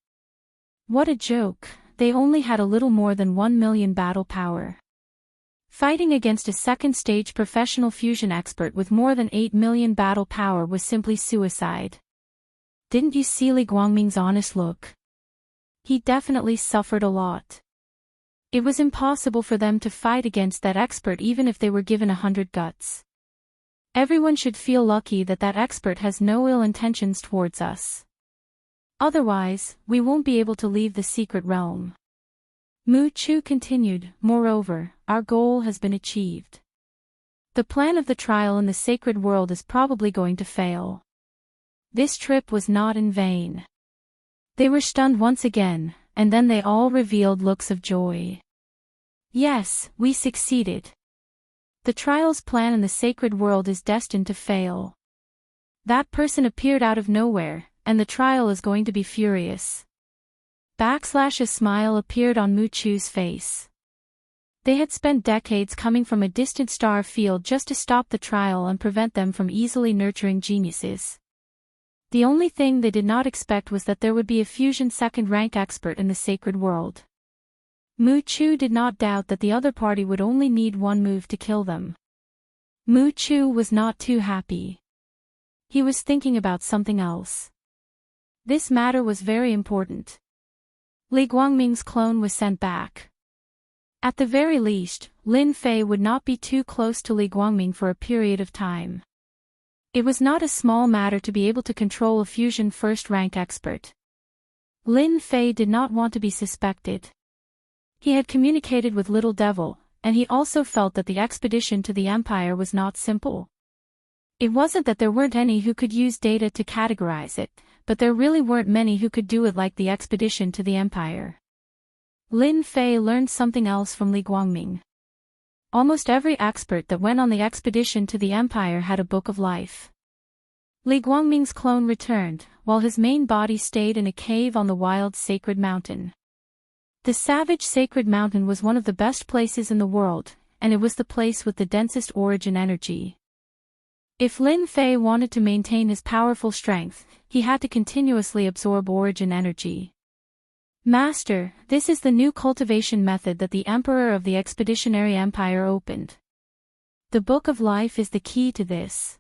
What a joke, they only had a little more than 1 million battle power. Fighting against a second-stage professional fusion expert with more than 8 million battle power was simply suicide. Didn't you see Li Guangming's honest look? He definitely suffered a lot. It was impossible for them to fight against that expert even if they were given 100 guts. Everyone should feel lucky that that expert has no ill intentions towards us. Otherwise, we won't be able to leave the secret realm. Mu Chu continued, moreover, our goal has been achieved. The plan of the trial in the sacred world is probably going to fail. This trip was not in vain. They were stunned once again, and then they all revealed looks of joy. Yes, we succeeded. The trial's plan in the sacred world is destined to fail. That person appeared out of nowhere, and the trial is going to be furious. A smile appeared on Mu Chu's face. They had spent decades coming from a distant star field just to stop the trial and prevent them from easily nurturing geniuses. The only thing they did not expect was that there would be a fusion second-rank expert in the sacred world. Mu Chu did not doubt that the other party would only need one move to kill them. Mu Chu was not too happy. He was thinking about something else. This matter was very important. Li Guangming's clone was sent back. At the very least, Lin Fei would not be too close to Li Guangming for a period of time. It was not a small matter to be able to control a fusion first-rank expert. Lin Fei did not want to be suspected. He had communicated with Little Devil, and he also felt that the expedition to the Empire was not simple. It wasn't that there weren't any who could use data to categorize it, but there really weren't many who could do it like the expedition to the Empire. Lin Fei learned something else from Li Guangming. Almost every expert that went on the expedition to the Empire had a book of life. Li Guangming's clone returned, while his main body stayed in a cave on the wild sacred mountain. The savage sacred mountain was one of the best places in the world, and it was the place with the densest origin energy. If Lin Fei wanted to maintain his powerful strength, he had to continuously absorb origin energy. Master, this is the new cultivation method that the Emperor of the Expeditionary Empire opened. The Book of Life is the key to this.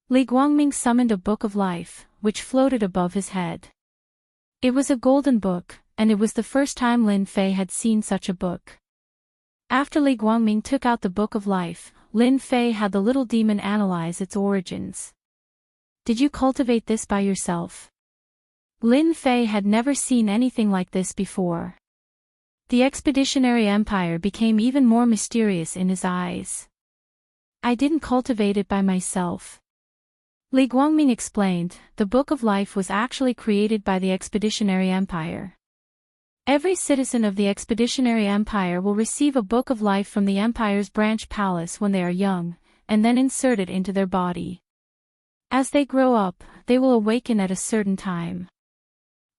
Li Guangming summoned a Book of Life, which floated above his head. It was a golden book, and it was the first time Lin Fei had seen such a book. After Li Guangming took out the Book of Life, Lin Fei had the little demon analyze its origins. Did you cultivate this by yourself? Lin Fei had never seen anything like this before. The Expeditionary Empire became even more mysterious in his eyes. I didn't cultivate it by myself. Li Guangming explained, the Book of Life was actually created by the Expeditionary Empire. Every citizen of the Expeditionary Empire will receive a Book of Life from the Empire's branch palace when they are young, and then insert it into their body. As they grow up, they will awaken at a certain time.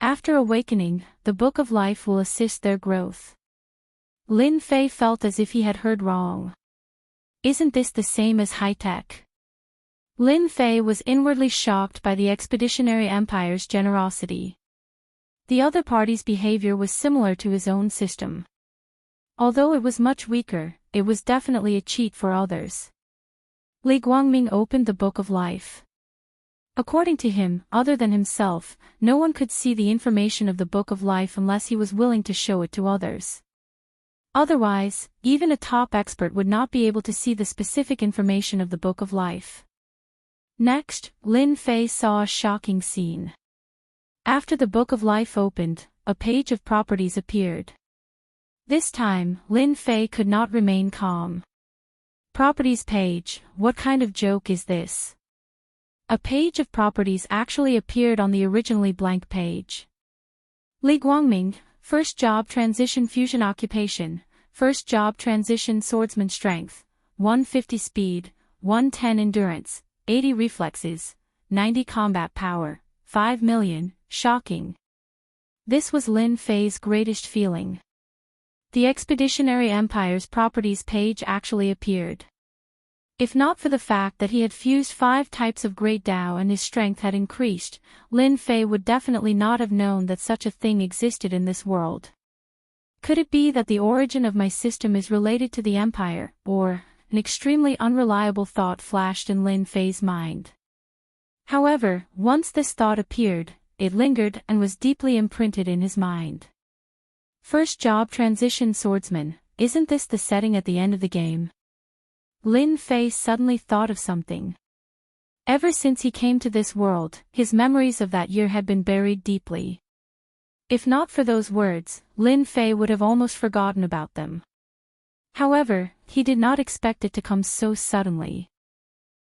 After awakening, the Book of Life will assist their growth. Lin Fei felt as if he had heard wrong. Isn't this the same as high-tech? Lin Fei was inwardly shocked by the Expeditionary Empire's generosity. The other party's behavior was similar to his own system. Although it was much weaker, it was definitely a cheat for others. Li Guangming opened the Book of Life. According to him, other than himself, no one could see the information of the Book of Life unless he was willing to show it to others. Otherwise, even a top expert would not be able to see the specific information of the Book of Life. Next, Lin Fei saw a shocking scene. After the Book of Life opened, a page of properties appeared. This time, Lin Fei could not remain calm. Properties page, what kind of joke is this? A page of properties actually appeared on the originally blank page. Li Guangming, first job transition fusion occupation, first job transition swordsman strength, 150 speed, 110 endurance, 80 reflexes, 90 combat power, 5 million, shocking. This was Lin Fei's greatest feeling. The Expeditionary Empire's properties page actually appeared. If not for the fact that he had fused 5 types of Great Tao and his strength had increased, Lin Fei would definitely not have known that such a thing existed in this world. Could it be that the origin of my system is related to the Empire, or... An extremely unreliable thought flashed in Lin Fei's mind. However, once this thought appeared, it lingered and was deeply imprinted in his mind. First job transition swordsman, isn't this the setting at the end of the game? Lin Fei suddenly thought of something. Ever since he came to this world, his memories of that year had been buried deeply. If not for those words, Lin Fei would have almost forgotten about them. However, he did not expect it to come so suddenly.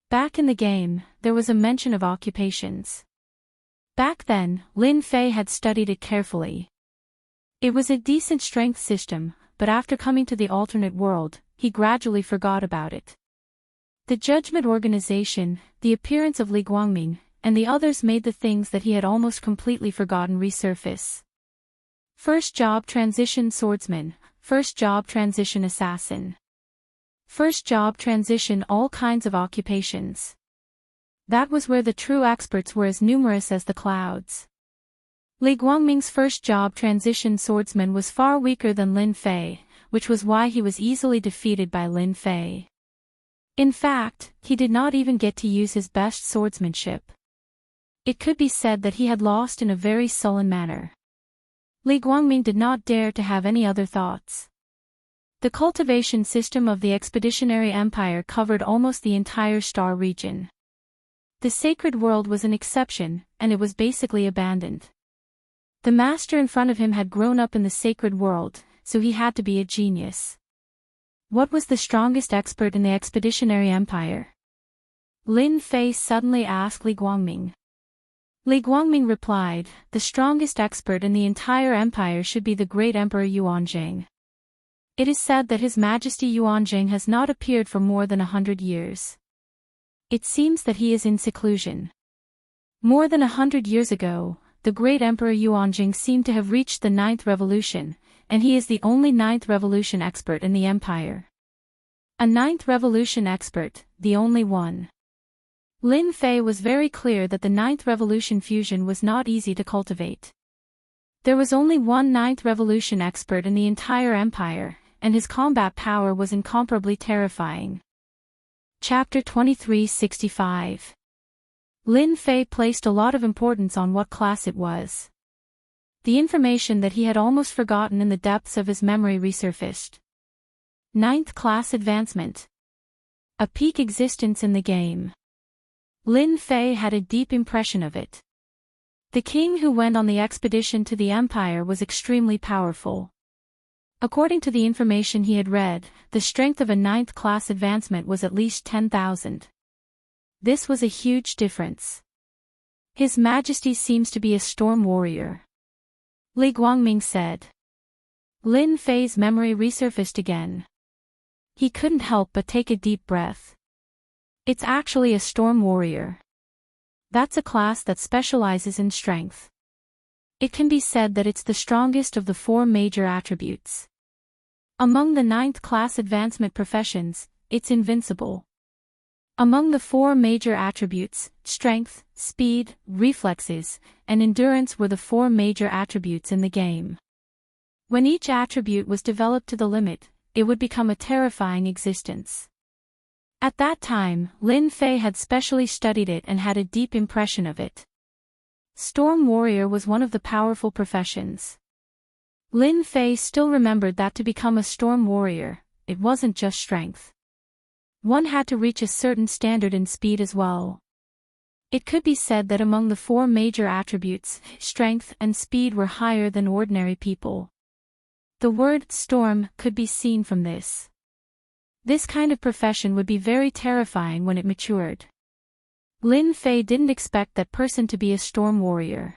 Back in the game, there was a mention of occupations. Back then, Lin Fei had studied it carefully. It was a decent strength system, but after coming to the alternate world, he gradually forgot about it. The judgment organization, the appearance of Li Guangming, and the others made the things that he had almost completely forgotten resurface. First job transition swordsman, first job transition assassin. First job transition all kinds of occupations. That was where the true experts were as numerous as the clouds. Li Guangming's first job transition swordsman was far weaker than Lin Fei, which was why he was easily defeated by Lin Fei. In fact, he did not even get to use his best swordsmanship. It could be said that he had lost in a very sullen manner. Li Guangming did not dare to have any other thoughts. The cultivation system of the Expeditionary Empire covered almost the entire star region. The sacred world was an exception, and it was basically abandoned. The master in front of him had grown up in the sacred world, so he had to be a genius. What was the strongest expert in the Expeditionary Empire? Lin Fei suddenly asked Li Guangming. Li Guangming replied, the strongest expert in the entire empire should be the great Emperor Yuanzhang. It is said that His Majesty Yuanzhang has not appeared for more than 100 years. It seems that he is in seclusion. More than 100 years ago, the great Emperor Yuanzhang seemed to have reached the 9th revolution, and he is the only 9th revolution expert in the empire. A 9th revolution expert, the only one. Lin Fei was very clear that the 9th revolution fusion was not easy to cultivate. There was only one 9th revolution expert in the entire empire, and his combat power was incomparably terrifying. Chapter 2365. Lin Fei placed a lot of importance on what class it was. The information that he had almost forgotten in the depths of his memory resurfaced. 9th class advancement. A peak existence in the game. Lin Fei had a deep impression of it. The king who went on the expedition to the empire was extremely powerful. According to the information he had read, the strength of a 9th class advancement was at least 10,000. This was a huge difference. His Majesty seems to be a storm warrior. Li Guangming said. Lin Fei's memory resurfaced again. He couldn't help but take a deep breath. It's actually a storm warrior. That's a class that specializes in strength. It can be said that it's the strongest of the 4 major attributes. Among the 9th class advancement professions, it's invincible. Among the 4 major attributes, strength, speed, reflexes, and endurance were the 4 major attributes in the game. When each attribute was developed to the limit, it would become a terrifying existence. At that time, Lin Fei had specially studied it and had a deep impression of it. Storm warrior was one of the powerful professions. Lin Fei still remembered that to become a storm warrior, it wasn't just strength. One had to reach a certain standard in speed as well. It could be said that among the 4 major attributes, strength and speed were higher than ordinary people. The word storm could be seen from this. This kind of profession would be very terrifying when it matured. Lin Fei didn't expect that person to be a storm warrior.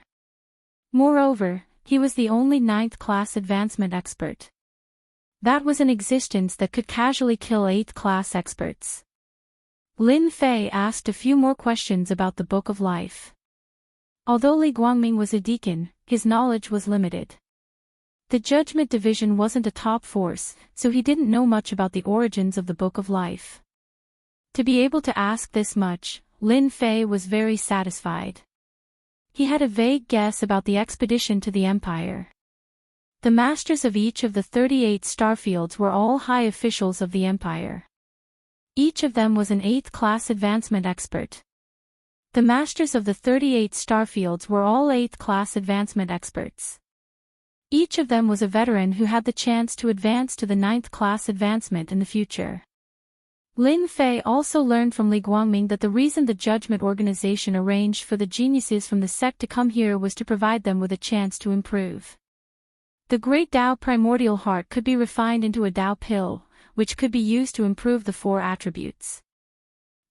Moreover, he was the only 9th class advancement expert. That was an existence that could casually kill 8th class experts. Lin Fei asked a few more questions about the Book of Life. Although Li Guangming was a deacon, his knowledge was limited. The Judgment Division wasn't a top force, so he didn't know much about the origins of the Book of Life. To be able to ask this much, Lin Fei was very satisfied. He had a vague guess about the expedition to the Empire. The masters of each of the 38 starfields were all high officials of the Empire. Each of them was an 8th class advancement expert. The masters of the 38 starfields were all 8th class advancement experts. Each of them was a veteran who had the chance to advance to the 9th class advancement in the future. Lin Fei also learned from Li Guangming that the reason the Judgment Organization arranged for the geniuses from the sect to come here was to provide them with a chance to improve. The Great Tao Primordial Heart could be refined into a Tao pill, which could be used to improve the 4 attributes.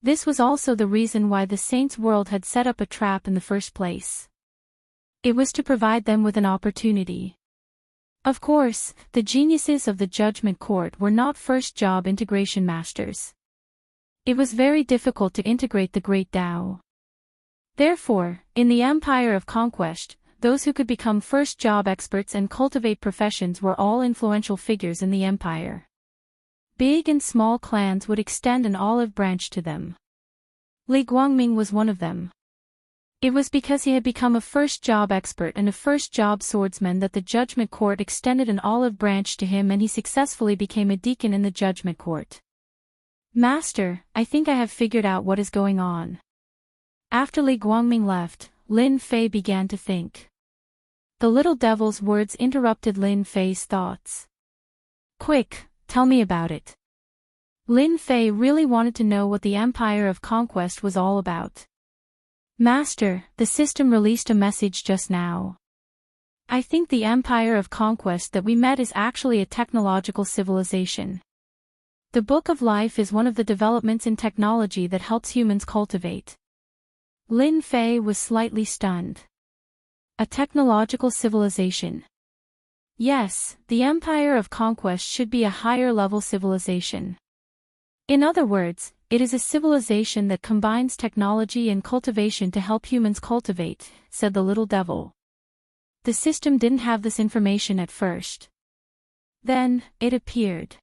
This was also the reason why the Saints' World had set up a trap in the first place. It was to provide them with an opportunity. Of course, the geniuses of the Judgment Court were not first-job integration masters. It was very difficult to integrate the Great Tao. Therefore, in the Empire of Conquest, those who could become first-job experts and cultivate professions were all influential figures in the Empire. Big and small clans would extend an olive branch to them. Li Guangming was one of them. It was because he had become a first-job expert and a first-job swordsman that the Judgment Court extended an olive branch to him, and he successfully became a deacon in the Judgment Court. Master, I think I have figured out what is going on. After Li Guangming left, Lin Fei began to think. The little devil's words interrupted Lin Fei's thoughts. Quick, tell me about it. Lin Fei really wanted to know what the Empire of Conquest was all about. Master, the system released a message just now. I think the Empire of Conquest that we met is actually a technological civilization. The Book of Life is one of the developments in technology that helps humans cultivate. Lin Fei was slightly stunned. A technological civilization. Yes, the Empire of Conquest should be a higher-level civilization. In other words, it is a civilization that combines technology and cultivation to help humans cultivate, said the little devil. The system didn't have this information at first. Then, it appeared.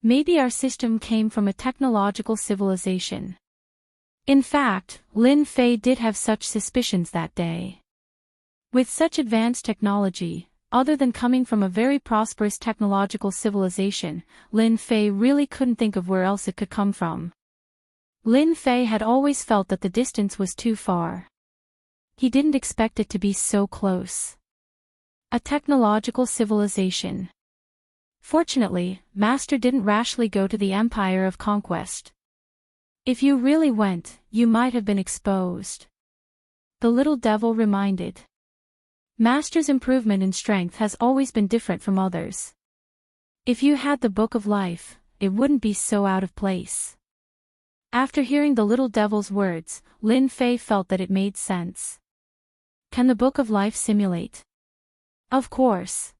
Maybe our system came from a technological civilization. In fact, Lin Fei did have such suspicions that day. With such advanced technology, other than coming from a very prosperous technological civilization, Lin Fei really couldn't think of where else it could come from. Lin Fei had always felt that the distance was too far. He didn't expect it to be so close. A technological civilization. Fortunately, Master didn't rashly go to the Empire of Conquest. If you really went, you might have been exposed. The little devil reminded. Master's improvement in strength has always been different from others. If you had the Book of Life, it wouldn't be so out of place. After hearing the little devil's words, Lin Fei felt that it made sense. Can the Book of Life simulate? Of course.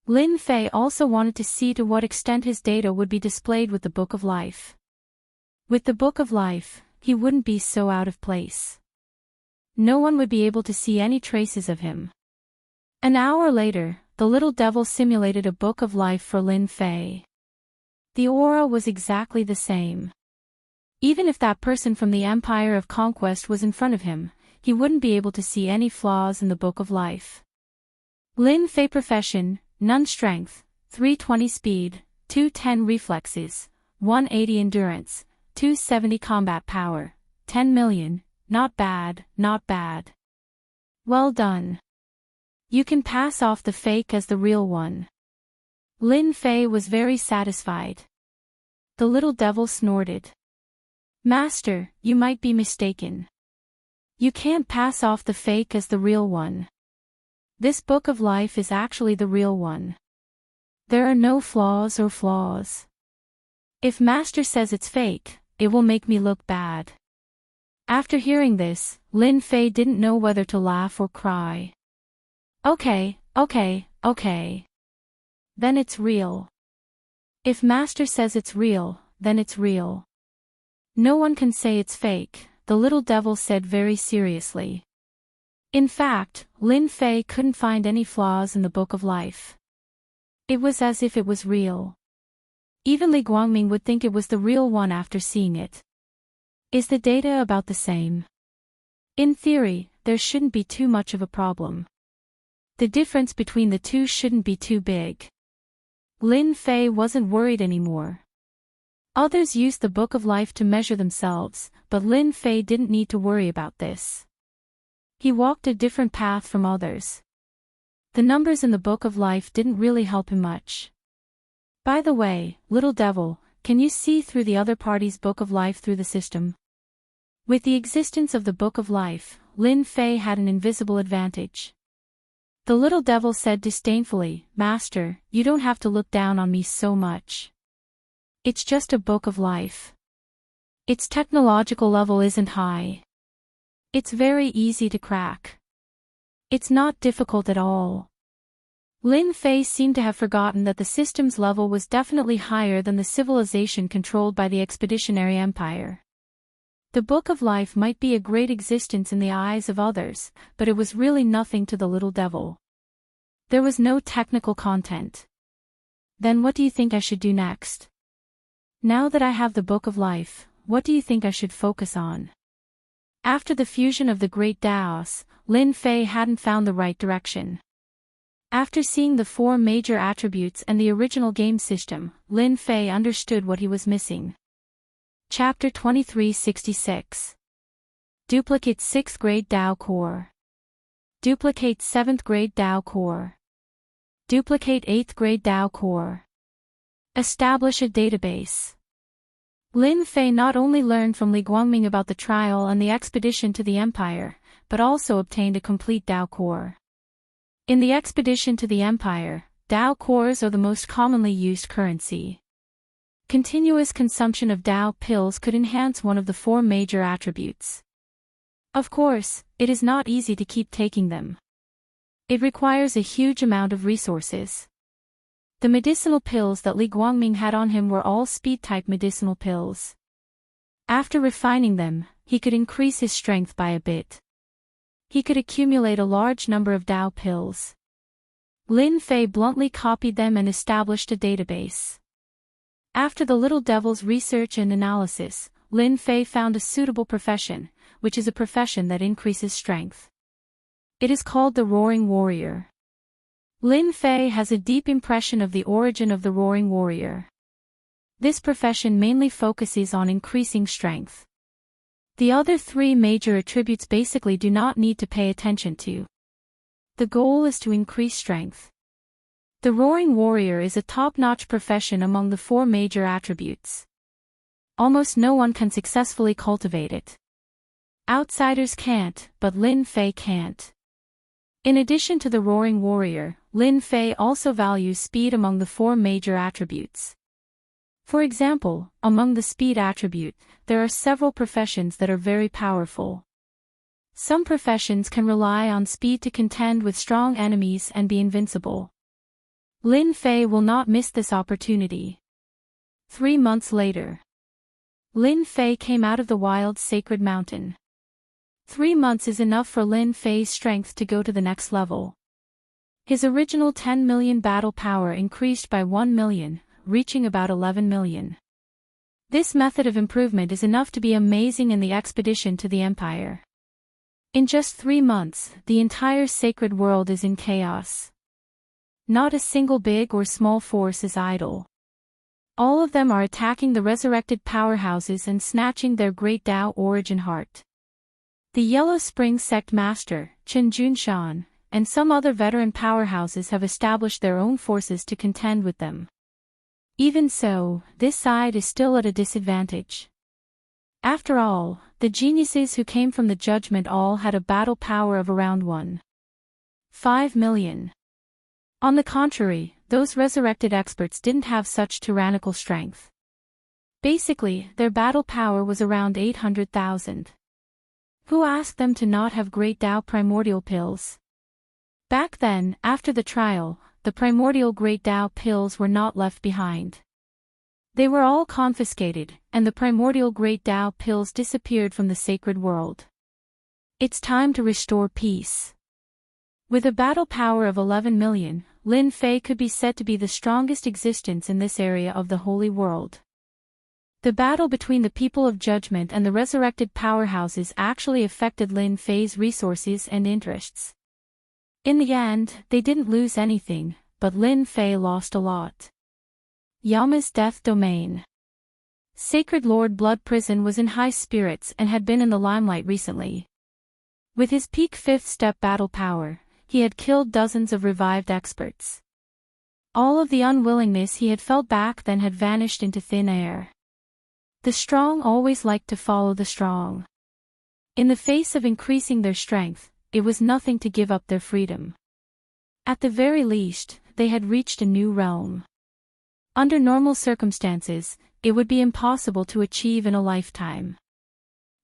Lin Fei also wanted to see to what extent his data would be displayed with the Book of Life. With the Book of Life, he wouldn't be so out of place. No one would be able to see any traces of him. An hour later, the little devil simulated a Book of Life for Lin Fei. The aura was exactly the same. Even if that person from the Empire of Conquest was in front of him, he wouldn't be able to see any flaws in the Book of Life. Lin Fei profession, none strength, 320 speed, 210 reflexes, 180 endurance, 270 combat power, 10 million, not bad, not bad. Well done. You can pass off the fake as the real one. Lin Fei was very satisfied. The little devil snorted. Master, you might be mistaken. You can't pass off the fake as the real one. This Book of Life is actually the real one. There are no flaws or flaws. If Master says it's fake, it will make me look bad. After hearing this, Lin Fei didn't know whether to laugh or cry. Okay. Then it's real. If Master says it's real, then it's real. No one can say it's fake, the little devil said very seriously. In fact, Lin Fei couldn't find any flaws in the Book of Life. It was as if it was real. Even Li Guangming would think it was the real one after seeing it. Is the data about the same? In theory, there shouldn't be too much of a problem. The difference between the two shouldn't be too big. Lin Fei wasn't worried anymore. Others used the Book of Life to measure themselves, but Lin Fei didn't need to worry about this. He walked a different path from others. The numbers in the Book of Life didn't really help him much. By the way, little devil, can you see through the other party's Book of Life through the system? With the existence of the Book of Life, Lin Fei had an invisible advantage. The little devil said disdainfully, "Master, you don't have to look down on me so much. It's just a Book of Life. Its technological level isn't high. It's very easy to crack. It's not difficult at all." Lin Fei seemed to have forgotten that the system's level was definitely higher than the civilization controlled by the Expeditionary Empire. The Book of Life might be a great existence in the eyes of others, but it was really nothing to the little devil. There was no technical content. Then what do you think I should do next? Now that I have the Book of Life, what do you think I should focus on? After the fusion of the Great Daos, Lin Fei hadn't found the right direction. After seeing the 4 major attributes and the original game system, Lin Fei understood what he was missing. Chapter 2366. Duplicate 6th grade Dao Core. Duplicate 7th grade Dao Core. Duplicate 8th grade Dao Core. Establish a database. Lin Fei not only learned from Li Guangming about the trial and the expedition to the Empire, but also obtained a complete Dao Core. In the expedition to the Empire, Dao Cores are the most commonly used currency. Continuous consumption of Dao pills could enhance one of the 4 major attributes. Of course, it is not easy to keep taking them. It requires a huge amount of resources. The medicinal pills that Li Guangming had on him were all speed-type medicinal pills. After refining them, he could increase his strength by a bit. He could accumulate a large number of Dao pills. Lin Fei bluntly copied them and established a database. After the little devil's research and analysis, Lin Fei found a suitable profession, which is a profession that increases strength. It is called the Roaring Warrior. Lin Fei has a deep impression of the origin of the Roaring Warrior. This profession mainly focuses on increasing strength. The other 3 major attributes basically do not need to pay attention to. The goal is to increase strength. The Roaring Warrior is a top-notch profession among the 4 major attributes. Almost no one can successfully cultivate it. Outsiders can't, but Lin Fei can't. In addition to the Roaring Warrior, Lin Fei also values speed among the 4 major attributes. For example, among the speed attribute, there are several professions that are very powerful. Some professions can rely on speed to contend with strong enemies and be invincible. Lin Fei will not miss this opportunity. 3 months later. Lin Fei came out of the wild sacred mountain. 3 months is enough for Lin Fei's strength to go to the next level. His original 10 million battle power increased by 1 million, reaching about 11 million. This method of improvement is enough to be amazing in the expedition to the Empire. In just 3 months, the entire sacred world is in chaos. Not a single big or small force is idle. All of them are attacking the resurrected powerhouses and snatching their great Dao origin heart. The Yellow Spring Sect Master, Chen Junshan, and some other veteran powerhouses have established their own forces to contend with them. Even so, this side is still at a disadvantage. After all, the geniuses who came from the Judgment all had a battle power of around 1.5 million. On the contrary, those resurrected experts didn't have such tyrannical strength. Basically, their battle power was around 800,000. Who asked them to not have great Dao primordial pills? Back then, after the trial, the primordial great Dao pills were not left behind. They were all confiscated, and the primordial great Dao pills disappeared from the sacred world. It's time to restore peace. With a battle power of 11 million, Lin Fei could be said to be the strongest existence in this area of the holy world. The battle between the people of Judgment and the resurrected powerhouses actually affected Lin Fei's resources and interests. In the end, they didn't lose anything, but Lin Fei lost a lot. Yama's Death Domain. Sacred Lord Blood Prison was in high spirits and had been in the limelight recently. With his peak 5th step battle power, he had killed dozens of revived experts. All of the unwillingness he had felt back then had vanished into thin air. The strong always liked to follow the strong. In the face of increasing their strength, it was nothing to give up their freedom. At the very least, they had reached a new realm. Under normal circumstances, it would be impossible to achieve in a lifetime.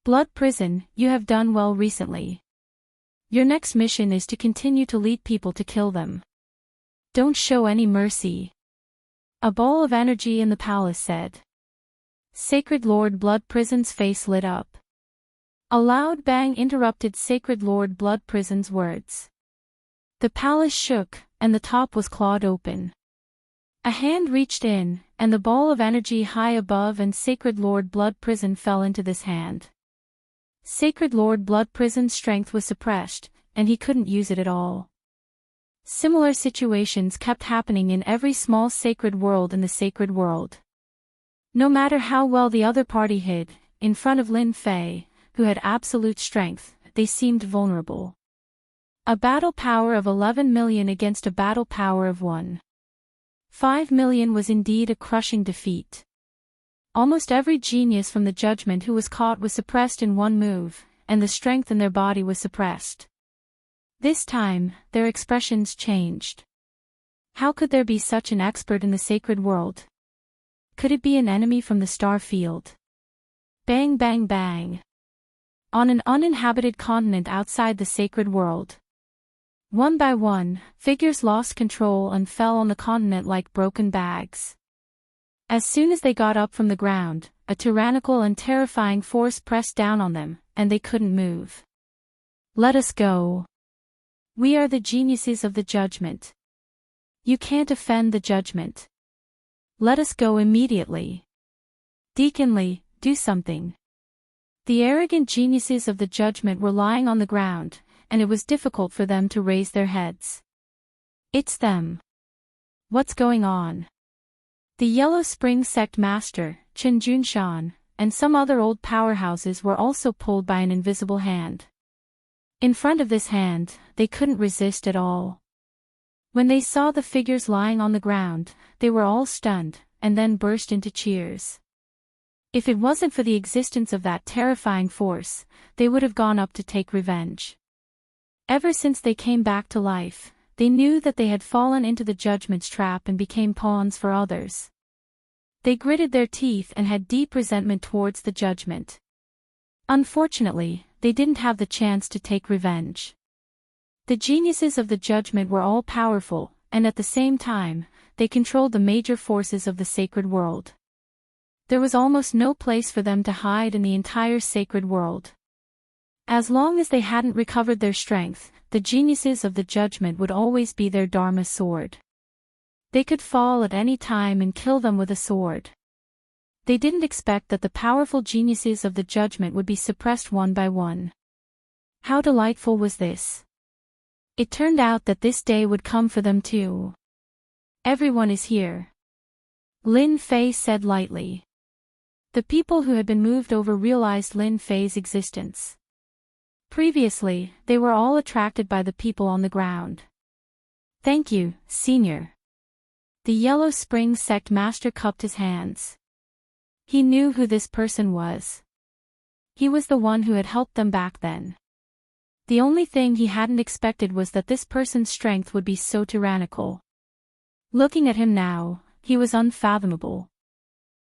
Blood Prison, you have done well recently. Your next mission is to continue to lead people to kill them. Don't show any mercy. A ball of energy in the palace said. Sacred Lord Blood Prison's face lit up. A loud bang interrupted Sacred Lord Blood Prison's words. The palace shook, and the top was clawed open. A hand reached in, and the ball of energy high above and Sacred Lord Blood Prison fell into this hand. Sacred Lord Blood Prison's strength was suppressed, and he couldn't use it at all. Similar situations kept happening in every small sacred world in the sacred world. No matter how well the other party hid, in front of Lin Fei, who had absolute strength, they seemed vulnerable. A battle power of 11 million against a battle power of 1.5 million was indeed a crushing defeat. Almost every genius from the Judgment who was caught was suppressed in one move, and the strength in their body was suppressed. This time, their expressions changed. How could there be such an expert in the sacred world? Could it be an enemy from the star field? Bang bang bang. On an uninhabited continent outside the sacred world. One by one, figures lost control and fell on the continent like broken bags. As soon as they got up from the ground, a tyrannical and terrifying force pressed down on them, and they couldn't move. Let us go. We are the geniuses of the Judgment. You can't offend the Judgment. Let us go immediately. Deacon Lee, do something. The arrogant geniuses of the Judgment were lying on the ground, and it was difficult for them to raise their heads. It's them. What's going on? The Yellow Spring Sect Master, Chen Junshan, and some other old powerhouses were also pulled by an invisible hand. In front of this hand, they couldn't resist at all. When they saw the figures lying on the ground, they were all stunned, and then burst into cheers. If it wasn't for the existence of that terrifying force, they would have gone up to take revenge. Ever since they came back to life, they knew that they had fallen into the Judgment's trap and became pawns for others. They gritted their teeth and had deep resentment towards the Judgment. Unfortunately, they didn't have the chance to take revenge. The geniuses of the Judgment were all powerful, and at the same time, they controlled the major forces of the sacred world. There was almost no place for them to hide in the entire sacred world. As long as they hadn't recovered their strength, the geniuses of the Judgment would always be their Dharma sword. They could fall at any time and kill them with a sword. They didn't expect that the powerful geniuses of the Judgment would be suppressed one by one. How delightful was this? It turned out that this day would come for them too. Everyone is here. Lin Fei said lightly. The people who had been moved over realized Lin Fei's existence. Previously, they were all attracted by the people on the ground. Thank you, Senior. The Yellow Spring Sect Master cupped his hands. He knew who this person was. He was the one who had helped them back then. The only thing he hadn't expected was that this person's strength would be so tyrannical. Looking at him now, he was unfathomable.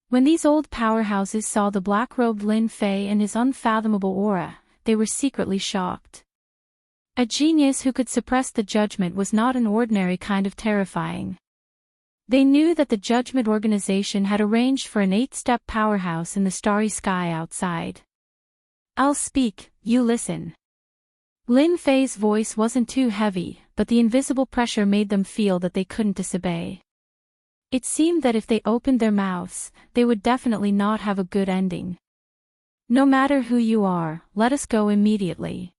When these old powerhouses saw the black-robed Lin Fei and his unfathomable aura, they were secretly shocked. A genius who could suppress the Judgment was not an ordinary kind of terrifying. They knew that the Judgment organization had arranged for an 8-step powerhouse in the starry sky outside. I'll speak, you listen. Lin Fei's voice wasn't too heavy, but the invisible pressure made them feel that they couldn't disobey. It seemed that if they opened their mouths, they would definitely not have a good ending. No matter who you are, let us go immediately.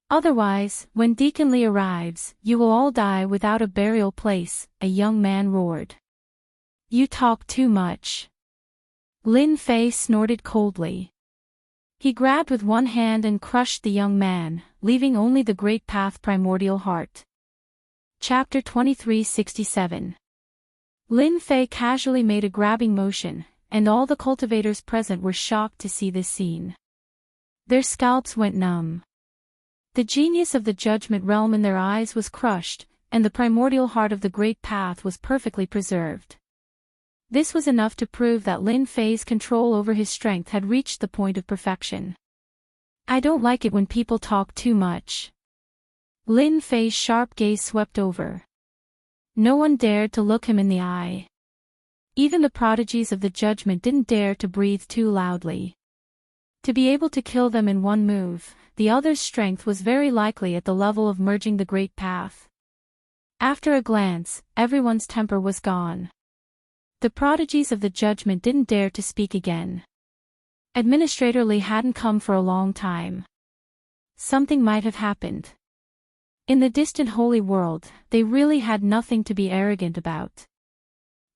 Otherwise, when Deacon Lee arrives, you will all die without a burial place, a young man roared. You talk too much. Lin Fei snorted coldly. He grabbed with one hand and crushed the young man, leaving only the Great Path Primordial Heart. Chapter 2367. Lin Fei casually made a grabbing motion, and all the cultivators present were shocked to see this scene. Their scalps went numb. The genius of the judgment realm in their eyes was crushed, and the primordial heart of the Great Path was perfectly preserved. This was enough to prove that Lin Fei's control over his strength had reached the point of perfection. I don't like it when people talk too much. Lin Fei's sharp gaze swept over. No one dared to look him in the eye. Even the prodigies of the judgment didn't dare to breathe too loudly. To be able to kill them in one move, the other's strength was very likely at the level of merging the Great Path. After a glance, everyone's temper was gone. The prodigies of the judgment didn't dare to speak again. Administrator Lee hadn't come for a long time. Something might have happened. In the distant holy world, they really had nothing to be arrogant about.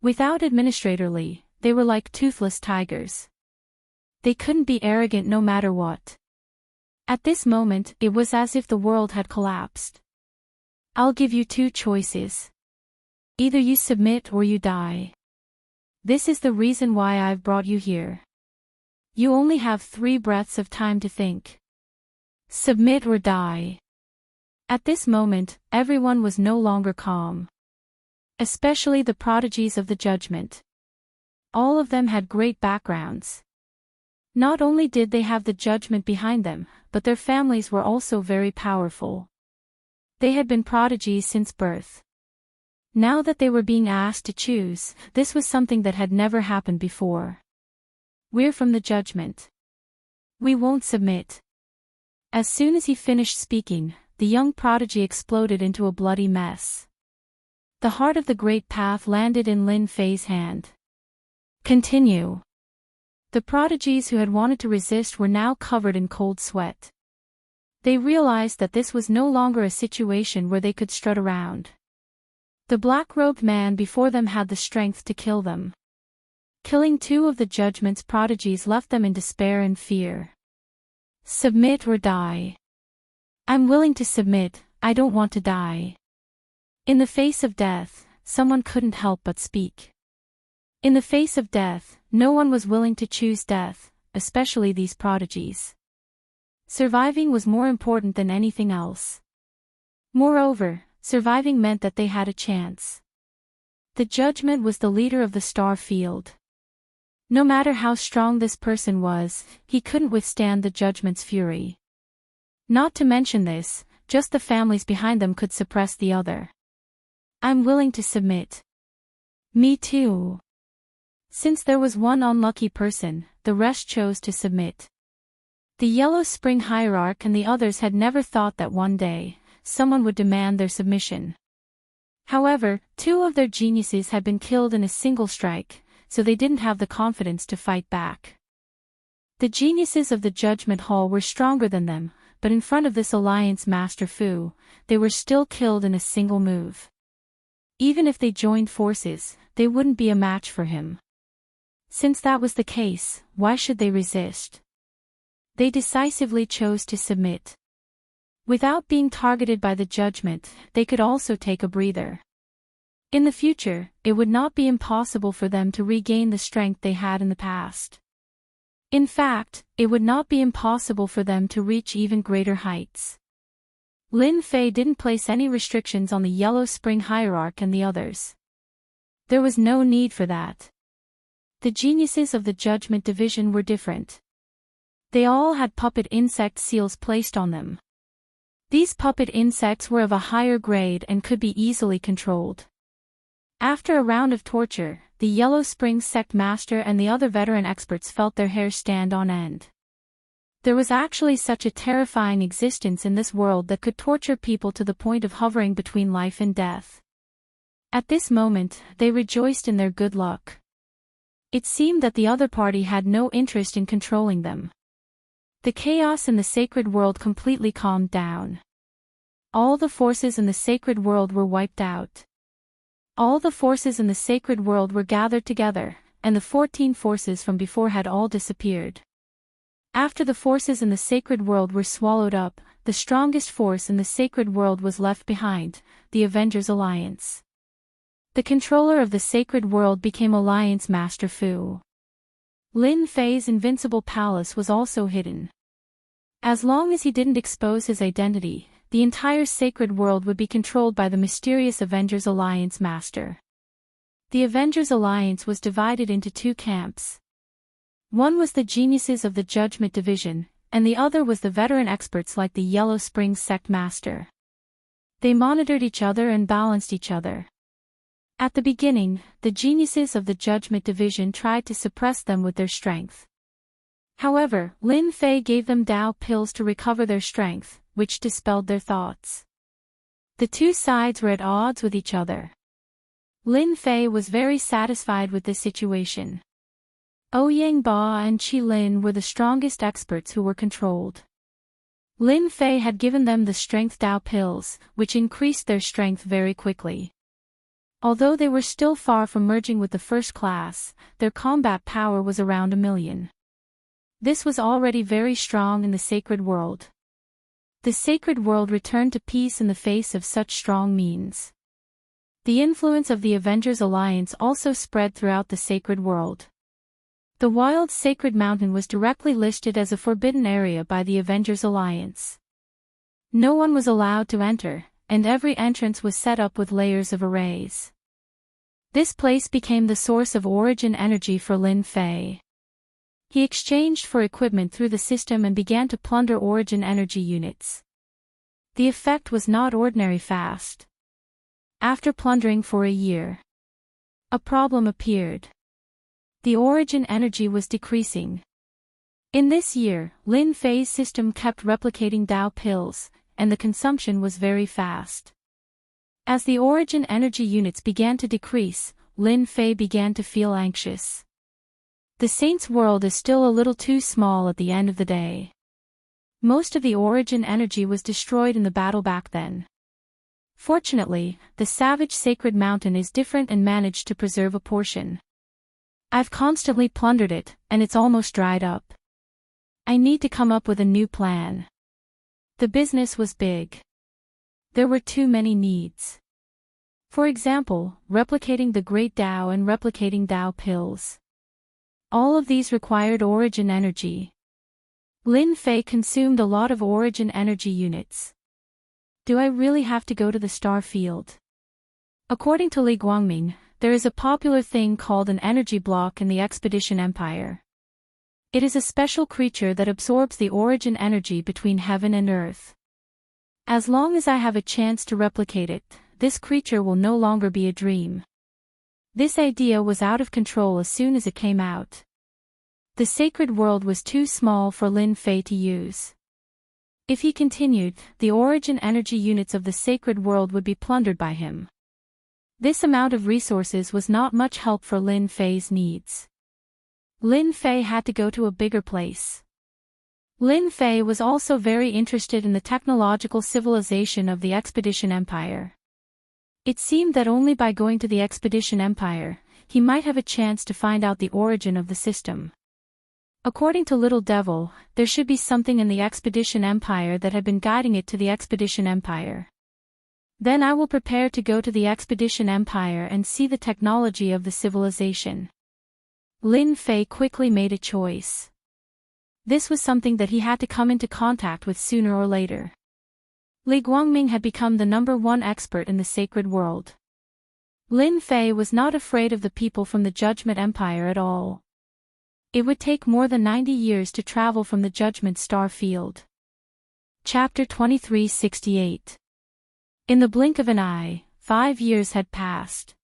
Without Administrator Lee, they were like toothless tigers. They couldn't be arrogant no matter what. At this moment, it was as if the world had collapsed. I'll give you two choices. Either you submit or you die. This is the reason why I've brought you here. You only have 3 breaths of time to think. Submit or die. At this moment, everyone was no longer calm. Especially the prodigies of the judgment. All of them had great backgrounds. Not only did they have the judgment behind them, but their families were also very powerful. They had been prodigies since birth. Now that they were being asked to choose, this was something that had never happened before. We're from the judgment. We won't submit. As soon as he finished speaking, the young prodigy exploded into a bloody mess. The heart of the Great Path landed in Lin Fei's hand. Continue. The prodigies who had wanted to resist were now covered in cold sweat. They realized that this was no longer a situation where they could strut around. The black-robed man before them had the strength to kill them. Killing 2 of the judgment's prodigies left them in despair and fear. Submit or die. I'm willing to submit, I don't want to die. In the face of death, someone couldn't help but speak. In the face of death, no one was willing to choose death, especially these prodigies. Surviving was more important than anything else. Moreover, surviving meant that they had a chance. The judgment was the leader of the star field. No matter how strong this person was, he couldn't withstand the judgment's fury. Not to mention this, just the families behind them could suppress the other. I'm willing to submit. Me too. Since there was one unlucky person, the rest chose to submit. The Yellow Spring Hierarch and the others had never thought that one day, someone would demand their submission. However, 2 of their geniuses had been killed in a single strike, so they didn't have the confidence to fight back. The geniuses of the Judgment Hall were stronger than them, but in front of this alliance Master Fu, they were still killed in a single move. Even if they joined forces, they wouldn't be a match for him. Since that was the case, why should they resist? They decisively chose to submit. Without being targeted by the judgment, they could also take a breather. In the future, it would not be impossible for them to regain the strength they had in the past. In fact, it would not be impossible for them to reach even greater heights. Lin Fei didn't place any restrictions on the Yellow Spring Hierarch and the others. There was no need for that. The geniuses of the Judgment Division were different. They all had puppet insect seals placed on them. These puppet insects were of a higher grade and could be easily controlled. After a round of torture, the Yellow Spring Sect Master and the other veteran experts felt their hair stand on end. There was actually such a terrifying existence in this world that could torture people to the point of hovering between life and death. At this moment, they rejoiced in their good luck. It seemed that the other party had no interest in controlling them. The chaos in the sacred world completely calmed down. All the forces in the sacred world were wiped out. All the forces in the sacred world were gathered together, and the 14 forces from before had all disappeared. After the forces in the sacred world were swallowed up, the strongest force in the sacred world was left behind, the Avengers Alliance. The controller of the sacred world became Alliance Master Fu. Lin Fei's invincible palace was also hidden. As long as he didn't expose his identity, the entire sacred world would be controlled by the mysterious Avengers Alliance Master. The Avengers Alliance was divided into two camps. One was the geniuses of the Judgment Division, and the other was the veteran experts like the Yellow Springs Sect Master. They monitored each other and balanced each other. At the beginning, the geniuses of the Judgment Division tried to suppress them with their strength. However, Lin Fei gave them Dao pills to recover their strength, which dispelled their thoughts. The two sides were at odds with each other. Lin Fei was very satisfied with this situation. Ouyang Ba and Qi Lin were the strongest experts who were controlled. Lin Fei had given them the strength Dao pills, which increased their strength very quickly. Although they were still far from merging with the first class, their combat power was around 1 million. This was already very strong in the sacred world. The sacred world returned to peace in the face of such strong means. The influence of the Avengers Alliance also spread throughout the sacred world. The wild sacred mountain was directly listed as a forbidden area by the Avengers Alliance. No one was allowed to enter, and every entrance was set up with layers of arrays. This place became the source of origin energy for Lin Fei. He exchanged for equipment through the system and began to plunder origin energy units. The effect was not ordinary fast. After plundering for a year, a problem appeared. The origin energy was decreasing. In this year, Lin Fei's system kept replicating Dao pills, and the consumption was very fast. As the origin energy units began to decrease, Lin Fei began to feel anxious. The Saint's world is still a little too small at the end of the day. Most of the origin energy was destroyed in the battle back then. Fortunately, the Savage Sacred Mountain is different and managed to preserve a portion. I've constantly plundered it, and it's almost dried up. I need to come up with a new plan. The business was big. There were too many needs. For example, replicating the Great Tao and replicating Tao pills. All of these required origin energy. Lin Fei consumed a lot of origin energy units. Do I really have to go to the star field? According to Li Guangming, there is a popular thing called an energy block in the Expedition Empire. It is a special creature that absorbs the origin energy between heaven and earth. As long as I have a chance to replicate it, this creature will no longer be a dream. This idea was out of control as soon as it came out. The sacred world was too small for Lin Fei to use. If he continued, the origin energy units of the sacred world would be plundered by him. This amount of resources was not much help for Lin Fei's needs. Lin Fei had to go to a bigger place. Lin Fei was also very interested in the technological civilization of the Expedition Empire. It seemed that only by going to the Expedition Empire, he might have a chance to find out the origin of the system. According to Little Devil, there should be something in the Expedition Empire that had been guiding it to the Expedition Empire. Then I will prepare to go to the Expedition Empire and see the technology of the civilization. Lin Fei quickly made a choice. This was something that he had to come into contact with sooner or later. Li Guangming had become the #1 expert in the sacred world. Lin Fei was not afraid of the people from the Judgment Empire at all. It would take more than 90 years to travel from the Judgment Star Field. Chapter 2368. In the blink of an eye, 5 years had passed.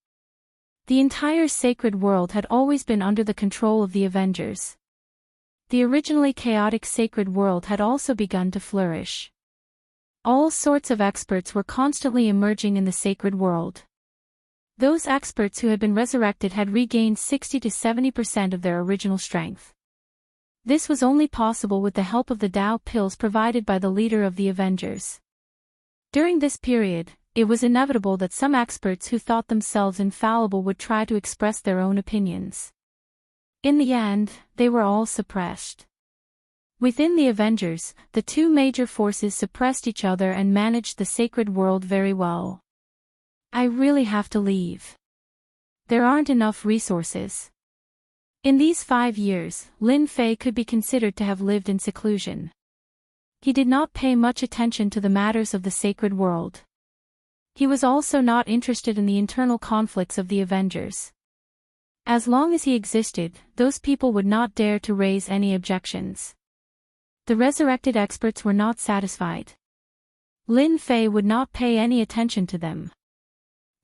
The entire sacred world had always been under the control of the Avengers. The originally chaotic sacred world had also begun to flourish. All sorts of experts were constantly emerging in the sacred world. Those experts who had been resurrected had regained 60 to 70% of their original strength. This was only possible with the help of the Tao pills provided by the leader of the Avengers. During this period, it was inevitable that some experts who thought themselves infallible would try to express their own opinions. In the end, they were all suppressed. Within the Avengers, the two major forces suppressed each other and managed the sacred world very well. I really have to leave. There aren't enough resources. In these 5 years, Lin Fei could be considered to have lived in seclusion. He did not pay much attention to the matters of the sacred world. He was also not interested in the internal conflicts of the Avengers. As long as he existed, those people would not dare to raise any objections. The resurrected experts were not satisfied. Lin Fei would not pay any attention to them.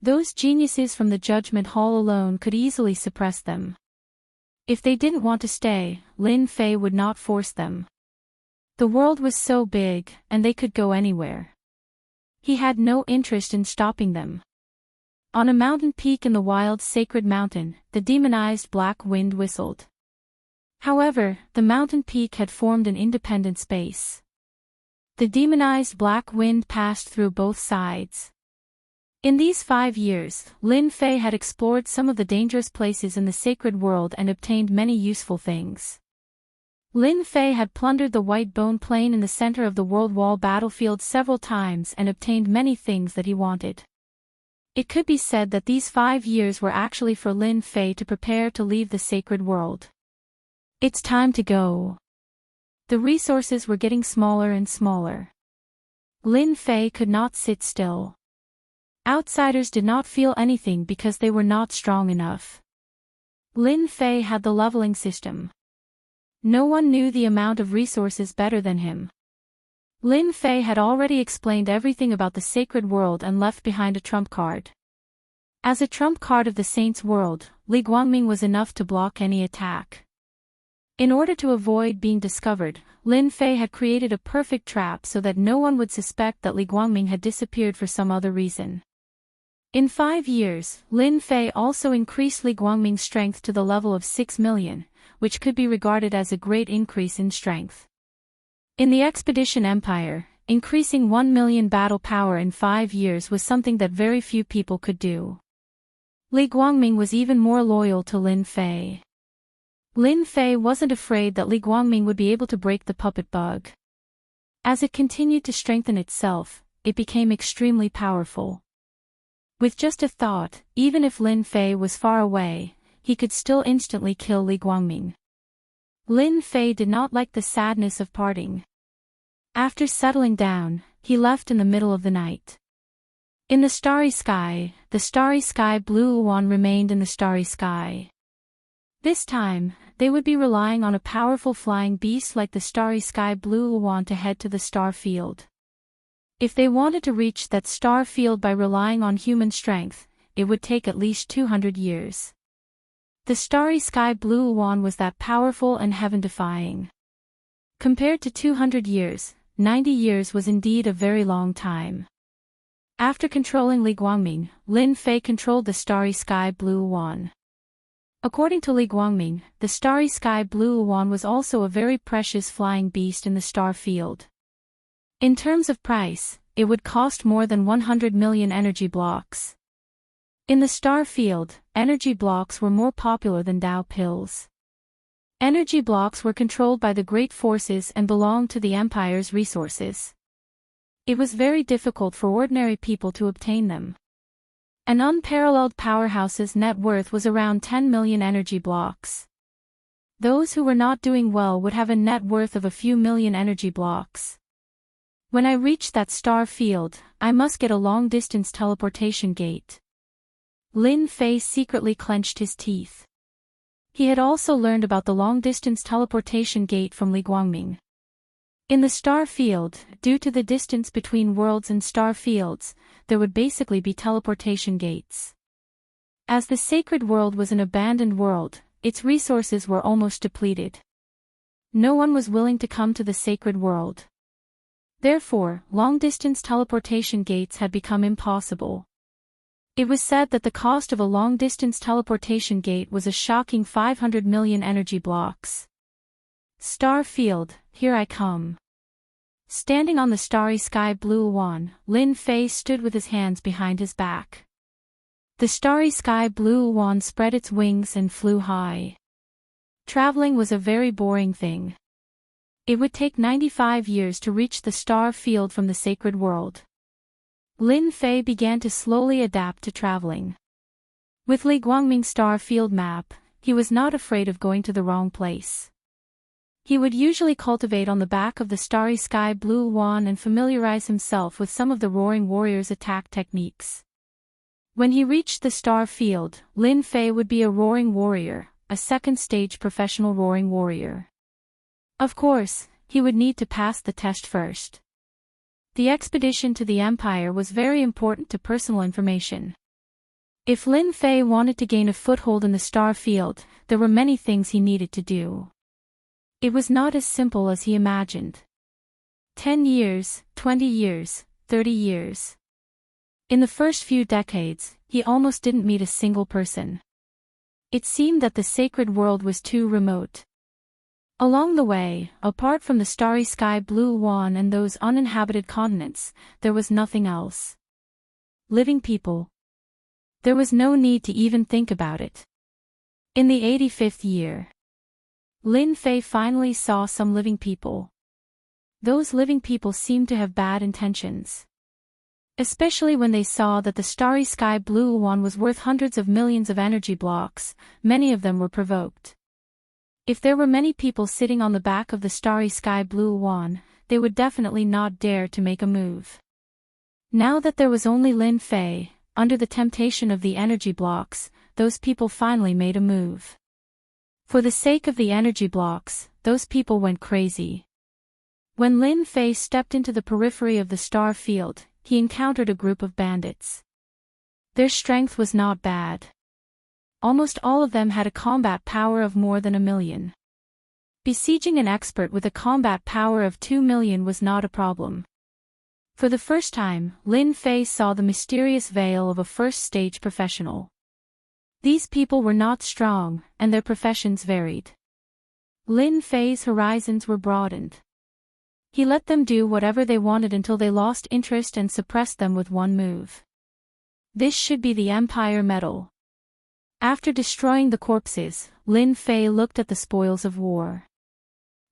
Those geniuses from the Judgment Hall alone could easily suppress them. If they didn't want to stay, Lin Fei would not force them. The world was so big, and they could go anywhere. He had no interest in stopping them. On a mountain peak in the wild sacred mountain, the demonized black wind whistled. However, the mountain peak had formed an independent space. The demonized black wind passed through both sides. In these 5 years, Lin Fei had explored some of the dangerous places in the sacred world and obtained many useful things. Lin Fei had plundered the White Bone Plain in the center of the World Wall battlefield several times and obtained many things that he wanted. It could be said that these 5 years were actually for Lin Fei to prepare to leave the sacred world. It's time to go. The resources were getting smaller and smaller. Lin Fei could not sit still. Outsiders did not feel anything because they were not strong enough. Lin Fei had the leveling system. No one knew the amount of resources better than him. Lin Fei had already explained everything about the sacred world and left behind a trump card. As a trump card of the saints' world, Li Guangming was enough to block any attack. In order to avoid being discovered, Lin Fei had created a perfect trap so that no one would suspect that Li Guangming had disappeared for some other reason. In 5 years, Lin Fei also increased Li Guangming's strength to the level of 6 million, which could be regarded as a great increase in strength. In the Expedition Empire, increasing 1 million battle power in 5 years was something that very few people could do. Li Guangming was even more loyal to Lin Fei. Lin Fei wasn't afraid that Li Guangming would be able to break the puppet bug. As it continued to strengthen itself, it became extremely powerful. With just a thought, even if Lin Fei was far away, he could still instantly kill Li Guangming. Lin Fei did not like the sadness of parting. After settling down, he left in the middle of the night. In the starry sky Blue Luan remained in the starry sky. This time, they would be relying on a powerful flying beast like the starry sky Blue Luan to head to the star field. If they wanted to reach that star field by relying on human strength, it would take at least 200 years. The starry sky Blue Luan was that powerful and heaven-defying. Compared to 200 years, 90 years was indeed a very long time. After controlling Li Guangming, Lin Fei controlled the starry sky Blue Luan. According to Li Guangming, the starry sky Blue Luan was also a very precious flying beast in the star field. In terms of price, it would cost more than 100 million energy blocks. In the star field, energy blocks were more popular than Tao pills. Energy blocks were controlled by the great forces and belonged to the Empire's resources. It was very difficult for ordinary people to obtain them. An unparalleled powerhouse's net worth was around 10 million energy blocks. Those who were not doing well would have a net worth of a few million energy blocks. When I reach that star field, I must get a long-distance teleportation gate. Lin Fei secretly clenched his teeth. He had also learned about the long-distance teleportation gate from Li Guangming. In the star field, due to the distance between worlds and star fields, there would basically be teleportation gates. As the sacred world was an abandoned world, its resources were almost depleted. No one was willing to come to the sacred world. Therefore, long-distance teleportation gates had become impossible. It was said that the cost of a long-distance teleportation gate was a shocking 500 million energy blocks. Star field, here I come. Standing on the starry sky blue Awan, Lin Fei stood with his hands behind his back. The starry sky blue Awan spread its wings and flew high. Traveling was a very boring thing. It would take 95 years to reach the star field from the sacred world. Lin Fei began to slowly adapt to traveling. With Li Guangming's star field map, he was not afraid of going to the wrong place. He would usually cultivate on the back of the starry sky blue Awan and familiarize himself with some of the Roaring Warrior's attack techniques. When he reached the star field, Lin Fei would be a Roaring Warrior, a second-stage professional Roaring Warrior. Of course, he would need to pass the test first. The expedition to the Empire was very important to personal information. If Lin Fei wanted to gain a foothold in the star field, there were many things he needed to do. It was not as simple as he imagined. 10 years, 20 years, 30 years. In the first few decades, he almost didn't meet a single person. It seemed that the sacred world was too remote. Along the way, apart from the starry sky blue Awan and those uninhabited continents, there was nothing else. Living people. There was no need to even think about it. In the 85th year, Lin Fei finally saw some living people. Those living people seemed to have bad intentions. Especially when they saw that the starry sky blue Awan was worth hundreds of millions of energy blocks, many of them were provoked. If there were many people sitting on the back of the starry sky blue Awan, they would definitely not dare to make a move. Now that there was only Lin Fei, under the temptation of the energy blocks, those people finally made a move. For the sake of the energy blocks, those people went crazy. When Lin Fei stepped into the periphery of the star field, he encountered a group of bandits. Their strength was not bad. Almost all of them had a combat power of more than 1 million. Besieging an expert with a combat power of 2 million was not a problem. For the first time, Lin Fei saw the mysterious veil of a first-stage professional. These people were not strong, and their professions varied. Lin Fei's horizons were broadened. He let them do whatever they wanted until they lost interest and suppressed them with one move. This should be the Empire Medal. After destroying the corpses, Lin Fei looked at the spoils of war.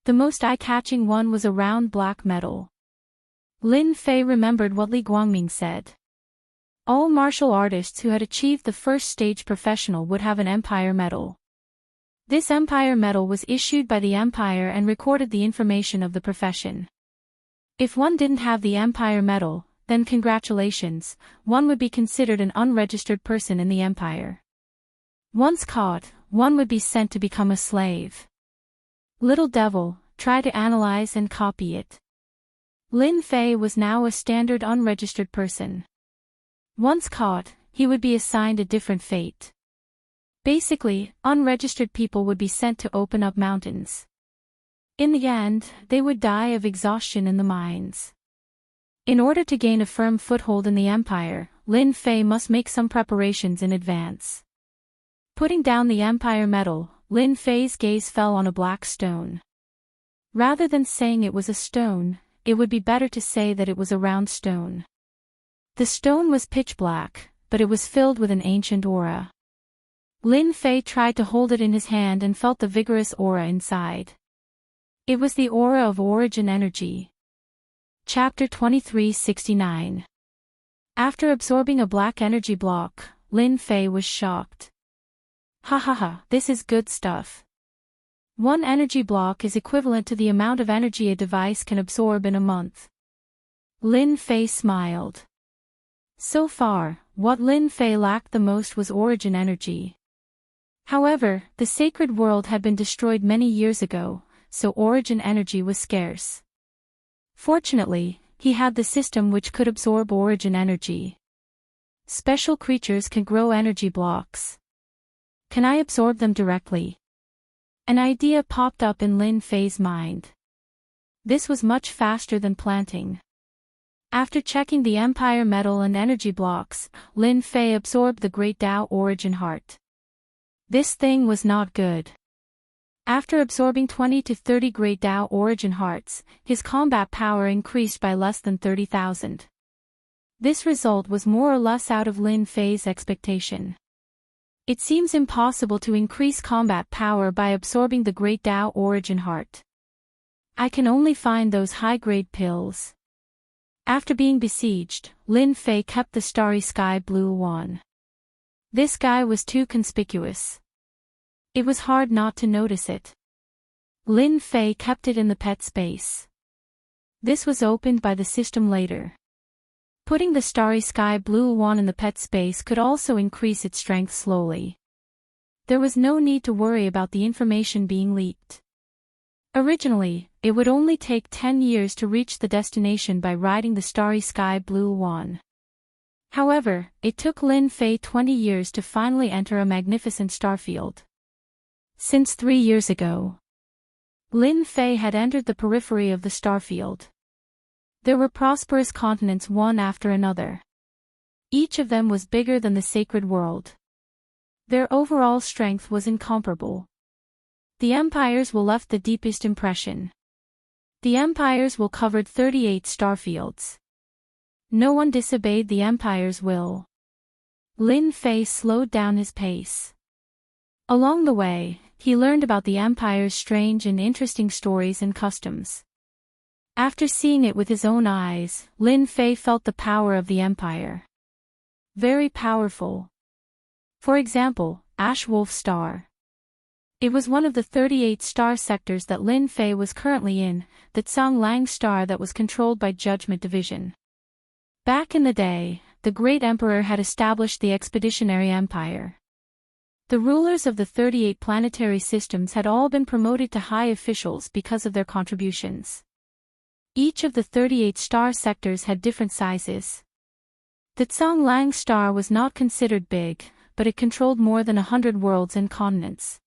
The most eye-catching one was a round black medal. Lin Fei remembered what Li Guangming said. All martial artists who had achieved the first stage professional would have an Empire Medal. This Empire Medal was issued by the Empire and recorded the information of the profession. If one didn't have the Empire Medal, then congratulations, one would be considered an unregistered person in the Empire. Once caught, one would be sent to become a slave. Little devil, try to analyze and copy it. Lin Fei was now a standard unregistered person. Once caught, he would be assigned a different fate. Basically, unregistered people would be sent to open up mountains. In the end, they would die of exhaustion in the mines. In order to gain a firm foothold in the Empire, Lin Fei must make some preparations in advance. Putting down the Empire Medal, Lin Fei's gaze fell on a black stone. Rather than saying it was a stone, it would be better to say that it was a round stone. The stone was pitch black, but it was filled with an ancient aura. Lin Fei tried to hold it in his hand and felt the vigorous aura inside. It was the aura of origin energy. Chapter 2369. After absorbing a black energy block, Lin Fei was shocked. Ha ha ha, this is good stuff. One energy block is equivalent to the amount of energy a device can absorb in a month. Lin Fei smiled. So far, what Lin Fei lacked the most was origin energy. However, the sacred world had been destroyed many years ago, so origin energy was scarce. Fortunately, he had the system which could absorb origin energy. Special creatures can grow energy blocks. Can I absorb them directly? An idea popped up in Lin Fei's mind. This was much faster than planting. After checking the Empire metal and energy blocks, Lin Fei absorbed the Great Tao Origin Heart. This thing was not good. After absorbing 20 to 30 Great Tao Origin Hearts, his combat power increased by less than 30,000. This result was more or less out of Lin Fei's expectation. It seems impossible to increase combat power by absorbing the Great Tao Origin Heart. I can only find those high-grade pills. After being besieged, Lin Fei kept the starry sky blue wand. This guy was too conspicuous. It was hard not to notice it. Lin Fei kept it in the pet space. This was opened by the system later. Putting the starry sky blue wand in the pet space could also increase its strength slowly. There was no need to worry about the information being leaked. Originally, it would only take 10 years to reach the destination by riding the starry sky blue wand. However, it took Lin Fei 20 years to finally enter a magnificent starfield. Since 3 years ago, Lin Fei had entered the periphery of the starfield. There were prosperous continents one after another. Each of them was bigger than the sacred world. Their overall strength was incomparable. The empires will left the deepest impression. The empires will covered 38 starfields. No one disobeyed the empire's will. Lin Fei slowed down his pace. Along the way, he learned about the empire's strange and interesting stories and customs. After seeing it with his own eyes, Lin Fei felt the power of the empire. Very powerful. For example, Ash Wolf Star. It was one of the 38 star sectors that Lin Fei was currently in, the Tsang Lang star that was controlled by Judgment Division. Back in the day, the Great Emperor had established the Expeditionary Empire. The rulers of the 38 planetary systems had all been promoted to high officials because of their contributions. Each of the 38 star sectors had different sizes. The Tsang Lang star was not considered big, but it controlled more than 100 worlds and continents.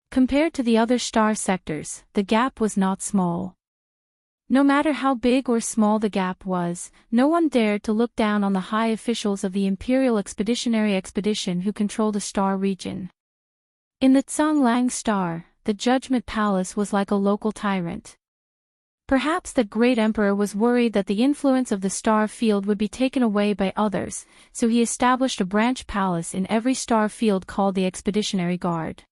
Compared to the other star sectors, the gap was not small. No matter how big or small the gap was, no one dared to look down on the high officials of the Imperial Expeditionary Expedition who controlled a star region. In the Tsang Lang star, the Judgment Palace was like a local tyrant. Perhaps the Great Emperor was worried that the influence of the star field would be taken away by others, so he established a branch palace in every star field called the Expeditionary Guard.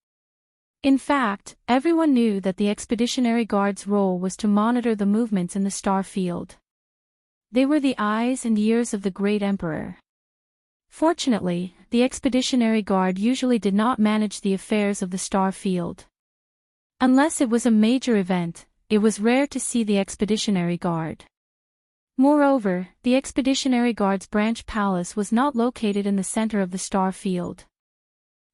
In fact, everyone knew that the Expeditionary Guard's role was to monitor the movements in the star field. They were the eyes and ears of the Great Emperor. Fortunately, the Expeditionary Guard usually did not manage the affairs of the star field. Unless it was a major event, it was rare to see the Expeditionary Guard. Moreover, the Expeditionary Guard's branch palace was not located in the center of the star field.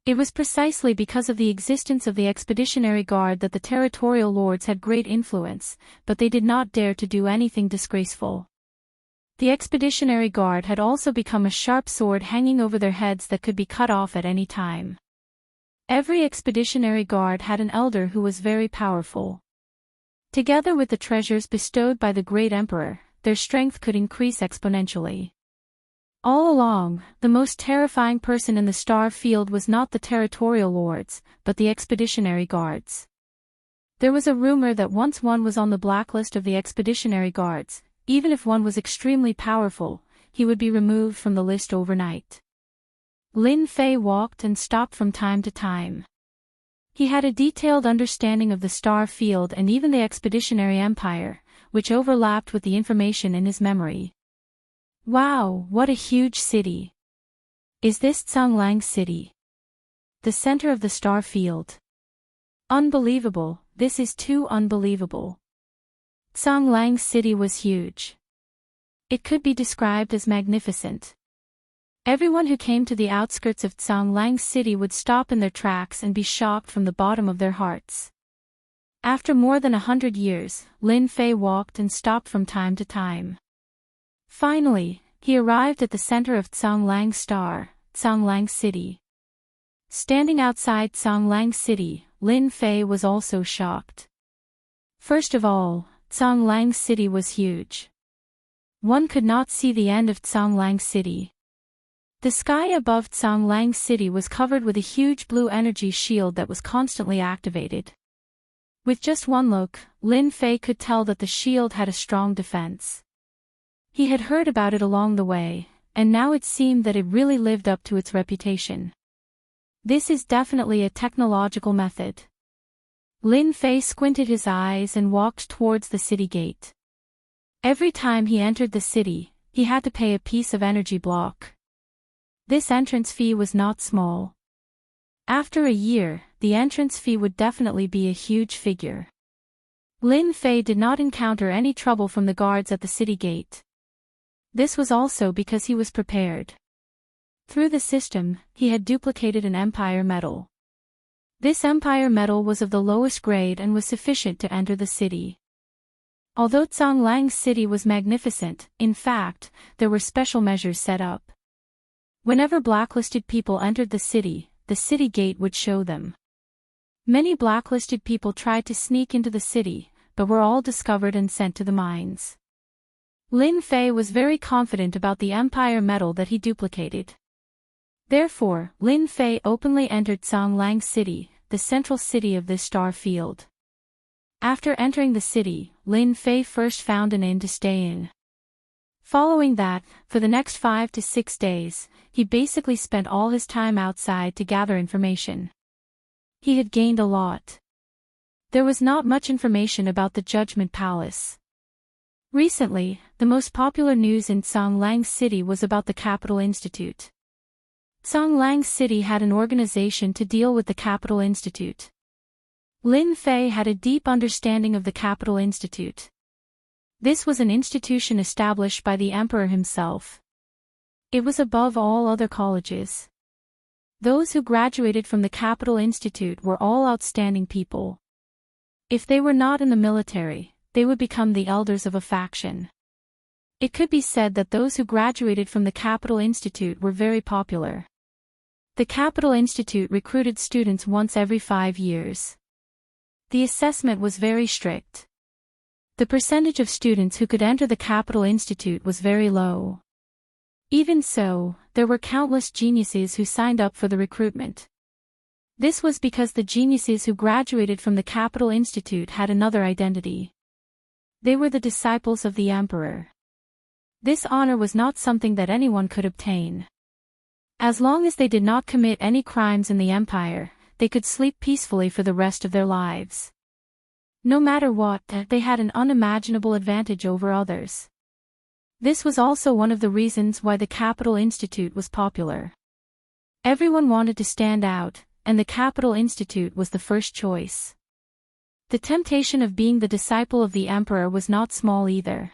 It was precisely because of the existence of the Expeditionary Guard that the territorial lords had great influence, but they did not dare to do anything disgraceful. The Expeditionary Guard had also become a sharp sword hanging over their heads that could be cut off at any time. Every Expeditionary Guard had an elder who was very powerful. Together with the treasures bestowed by the Great Emperor, their strength could increase exponentially. All along, the most terrifying person in the star field was not the territorial lords, but the Expeditionary Guards. There was a rumor that once one was on the blacklist of the Expeditionary Guards, even if one was extremely powerful, he would be removed from the list overnight. Lin Fei walked and stopped from time to time. He had a detailed understanding of the star field and even the Expeditionary Empire, which overlapped with the information in his memory. Wow, what a huge city! Is this Tsang Lang City? The center of the star field. Unbelievable, this is too unbelievable. Tsang Lang City was huge. It could be described as magnificent. Everyone who came to the outskirts of Tsang Lang City would stop in their tracks and be shocked from the bottom of their hearts. After more than 100 years, Lin Fei walked and stopped from time to time. Finally, he arrived at the center of Tsang Lang Star, Tsang Lang City. Standing outside Tsang Lang City, Lin Fei was also shocked. First of all, Conglang City was huge. One could not see the end of Conglang City. The sky above Conglang City was covered with a huge blue energy shield that was constantly activated. With just one look, Lin Fei could tell that the shield had a strong defense. He had heard about it along the way, and now it seemed that it really lived up to its reputation. This is definitely a technological method. Lin Fei squinted his eyes and walked towards the city gate. Every time he entered the city, he had to pay a piece of energy block. This entrance fee was not small. After a year, the entrance fee would definitely be a huge figure. Lin Fei did not encounter any trouble from the guards at the city gate. This was also because he was prepared. Through the system, he had duplicated an Empire medal. This Empire medal was of the lowest grade and was sufficient to enter the city. Although Conglang City was magnificent, in fact, there were special measures set up. Whenever blacklisted people entered the city gate would show them. Many blacklisted people tried to sneak into the city, but were all discovered and sent to the mines. Lin Fei was very confident about the Empire medal that he duplicated. Therefore, Lin Fei openly entered Conglang City, the central city of this star field. After entering the city, Lin Fei first found an inn to stay in. Following that, for the next 5 to 6 days, he basically spent all his time outside to gather information. He had gained a lot. There was not much information about the Judgment Palace. Recently, the most popular news in Conglang City was about the Capital Institute. Conglang City had an organization to deal with the Capital Institute. Lin Fei had a deep understanding of the Capital Institute. This was an institution established by the Emperor himself. It was above all other colleges. Those who graduated from the Capital Institute were all outstanding people. If they were not in the military, they would become the elders of a faction. It could be said that those who graduated from the Capital Institute were very popular. The Capital Institute recruited students once every 5 years. The assessment was very strict. The percentage of students who could enter the Capital Institute was very low. Even so, there were countless geniuses who signed up for the recruitment. This was because the geniuses who graduated from the Capital Institute had another identity. They were the disciples of the Emperor. This honor was not something that anyone could obtain. As long as they did not commit any crimes in the Empire, they could sleep peacefully for the rest of their lives. No matter what, they had an unimaginable advantage over others. This was also one of the reasons why the Capital Institute was popular. Everyone wanted to stand out, and the Capital Institute was the first choice. The temptation of being the disciple of the Emperor was not small either.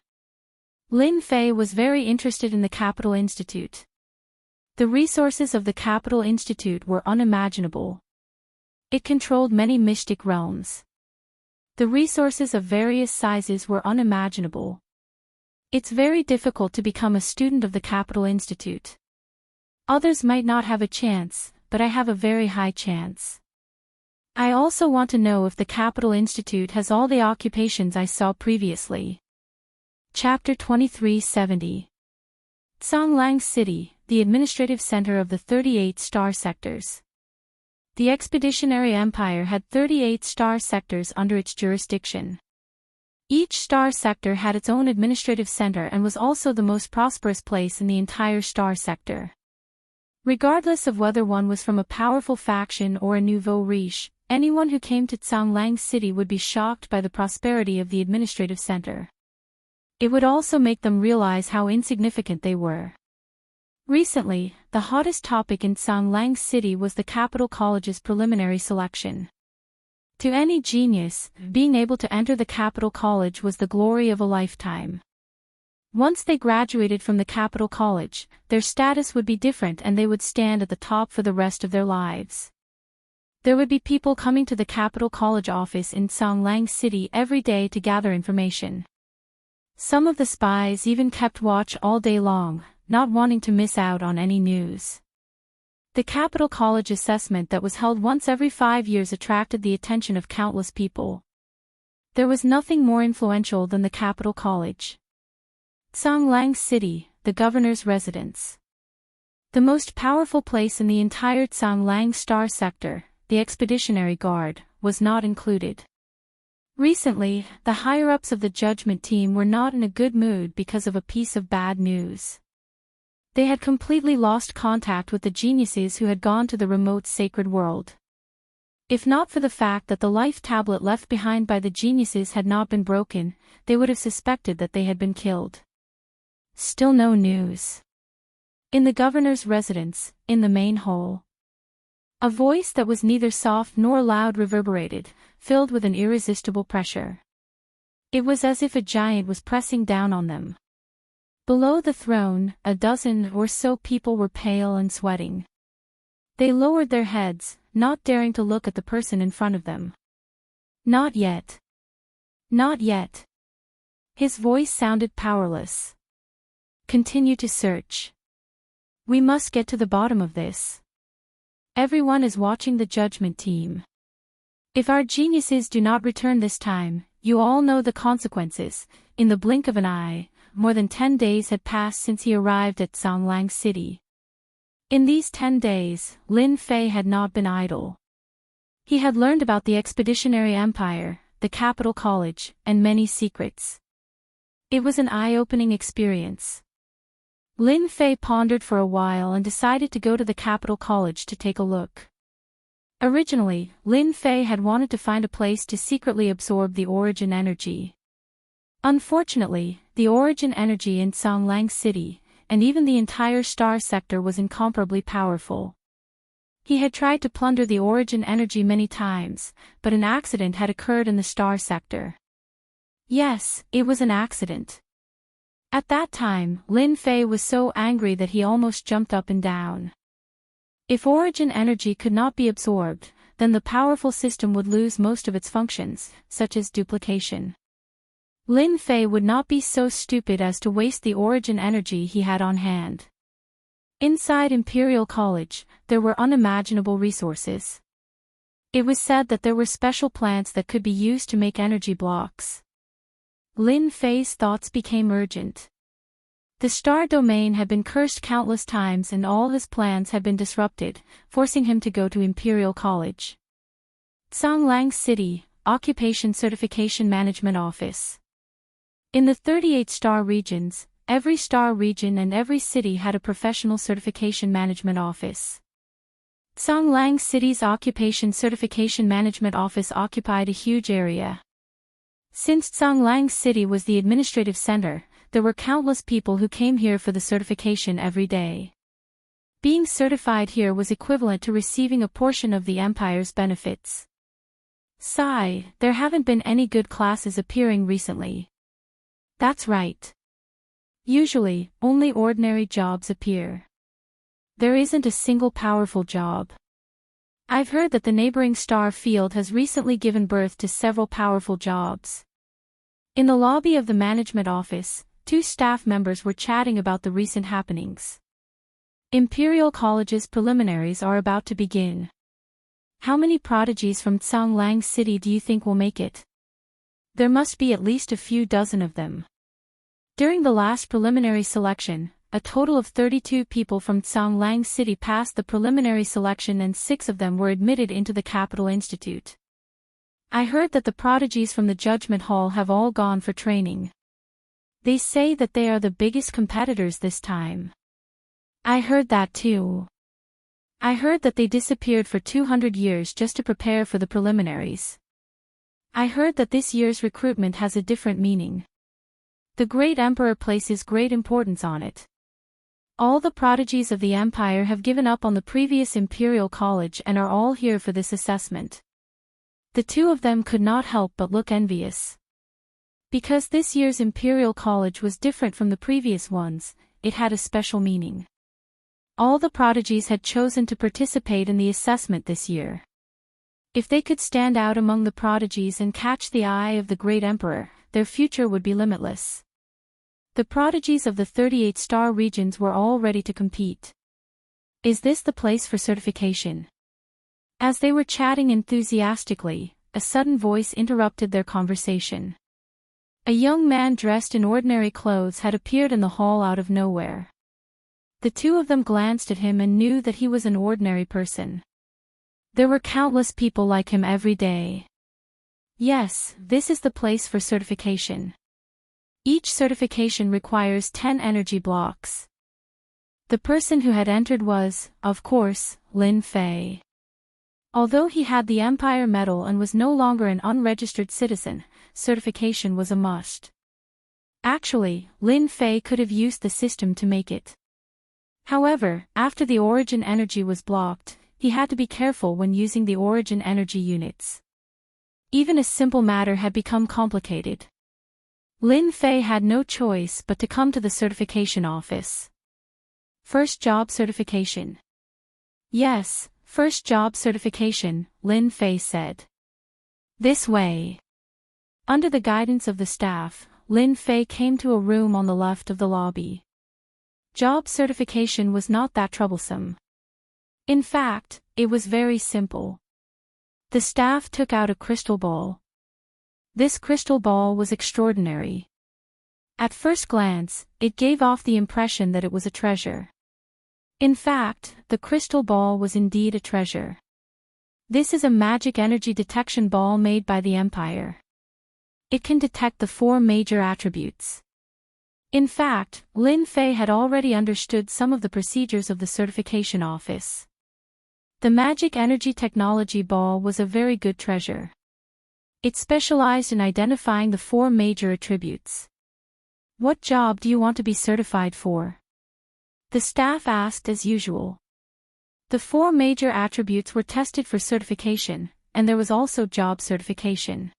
Lin Fei was very interested in the Capital Institute. The resources of the Capital Institute were unimaginable. It controlled many mystic realms. The resources of various sizes were unimaginable. It's very difficult to become a student of the Capital Institute. Others might not have a chance, but I have a very high chance. I also want to know if the Capital Institute has all the occupations I saw previously. Chapter 2370. Conglang City, the administrative center of the 38 star sectors. The Expeditionary Empire had 38 star sectors under its jurisdiction. Each star sector had its own administrative center and was also the most prosperous place in the entire star sector. Regardless of whether one was from a powerful faction or a nouveau riche, anyone who came to Conglang City would be shocked by the prosperity of the administrative center. It would also make them realize how insignificant they were. Recently, the hottest topic in Conglang City was the Capital College's preliminary selection. To any genius, being able to enter the Capital College was the glory of a lifetime. Once they graduated from the Capital College, their status would be different and they would stand at the top for the rest of their lives. There would be people coming to the Capital College office in Conglang City every day to gather information. Some of the spies even kept watch all day long, not wanting to miss out on any news. The Capital College assessment that was held once every 5 years attracted the attention of countless people. There was nothing more influential than the Capital College. Songlang City, the governor's residence. The most powerful place in the entire Songlang Star sector, the Expeditionary Guard, was not included. Recently, the higher-ups of the judgment team were not in a good mood because of a piece of bad news. They had completely lost contact with the geniuses who had gone to the remote sacred world. If not for the fact that the life tablet left behind by the geniuses had not been broken, they would have suspected that they had been killed. Still no news. In the governor's residence, in the main hall, a voice that was neither soft nor loud reverberated, filled with an irresistible pressure. It was as if a giant was pressing down on them. Below the throne, a dozen or so people were pale and sweating. They lowered their heads, not daring to look at the person in front of them. Not yet. Not yet. His voice sounded powerless. Continue to search. We must get to the bottom of this. Everyone is watching the judgment team. If our geniuses do not return this time, you all know the consequences. In the blink of an eye, more than 10 days had passed since he arrived at Songlang City. In these 10 days, Lin Fei had not been idle. He had learned about the Expeditionary Empire, the Capital College, and many secrets. It was an eye-opening experience. Lin Fei pondered for a while and decided to go to the Capital College to take a look. Originally, Lin Fei had wanted to find a place to secretly absorb the origin energy. Unfortunately, the origin energy in Songlang City, and even the entire star sector, was incomparably powerful. He had tried to plunder the origin energy many times, but an accident had occurred in the star sector. Yes, it was an accident. At that time, Lin Fei was so angry that he almost jumped up and down. If origin energy could not be absorbed, then the powerful system would lose most of its functions, such as duplication. Lin Fei would not be so stupid as to waste the origin energy he had on hand. Inside Imperial College, there were unimaginable resources. It was said that there were special plants that could be used to make energy blocks. Lin Fei's thoughts became urgent. The star domain had been cursed countless times and all his plans had been disrupted, forcing him to go to Imperial College. Songlang City, Occupation Certification Management Office. In the 38 star regions, every star region and every city had a professional certification management office. Songlang City's Occupation Certification Management Office occupied a huge area. Since Songlang City was the administrative center, there were countless people who came here for the certification every day. Being certified here was equivalent to receiving a portion of the Empire's benefits. Sigh, there haven't been any good classes appearing recently. That's right. Usually, only ordinary jobs appear. There isn't a single powerful job. I've heard that the neighboring star field has recently given birth to several powerful jobs. In the lobby of the management office, 2 staff members were chatting about the recent happenings. Imperial College's preliminaries are about to begin. How many prodigies from Songlang City do you think will make it? There must be at least a few dozen of them. During the last preliminary selection, a total of 32 people from Songlang City passed the preliminary selection and 6 of them were admitted into the Capital Institute. I heard that the prodigies from the Judgment Hall have all gone for training. They say that they are the biggest competitors this time. I heard that too. I heard that they disappeared for 200 years just to prepare for the preliminaries. I heard that this year's recruitment has a different meaning. The Great Emperor places great importance on it. All the prodigies of the Empire have given up on the previous Imperial College and are all here for this assessment. The 2 of them could not help but look envious. Because this year's Imperial College was different from the previous ones, it had a special meaning. All the prodigies had chosen to participate in the assessment this year. If they could stand out among the prodigies and catch the eye of the Great Emperor, their future would be limitless. The prodigies of the 38 star regions were all ready to compete. Is this the place for certification? As they were chatting enthusiastically, a sudden voice interrupted their conversation. A young man dressed in ordinary clothes had appeared in the hall out of nowhere. The two of them glanced at him and knew that he was an ordinary person. There were countless people like him every day. Yes, this is the place for certification. Each certification requires 10 energy blocks. The person who had entered was, of course, Lin Fei. Although he had the Empire Medal and was no longer an unregistered citizen, certification was a must. Actually, Lin Fei could have used the system to make it. However, after the origin energy was blocked, he had to be careful when using the origin energy units. Even a simple matter had become complicated. Lin Fei had no choice but to come to the certification office. First job certification. Yes, first job certification, Lin Fei said. This way. Under the guidance of the staff, Lin Fei came to a room on the left of the lobby. Job certification was not that troublesome. In fact, it was very simple. The staff took out a crystal ball. This crystal ball was extraordinary. At first glance, it gave off the impression that it was a treasure. In fact, the crystal ball was indeed a treasure. This is a magic energy detection ball made by the Empire. It can detect the 4 major attributes. In fact, Lin Fei had already understood some of the procedures of the certification office. The magic energy technology ball was a very good treasure. It specialized in identifying the 4 major attributes. What job do you want to be certified for? The staff asked as usual. The 4 major attributes were tested for certification, and there was also job certification.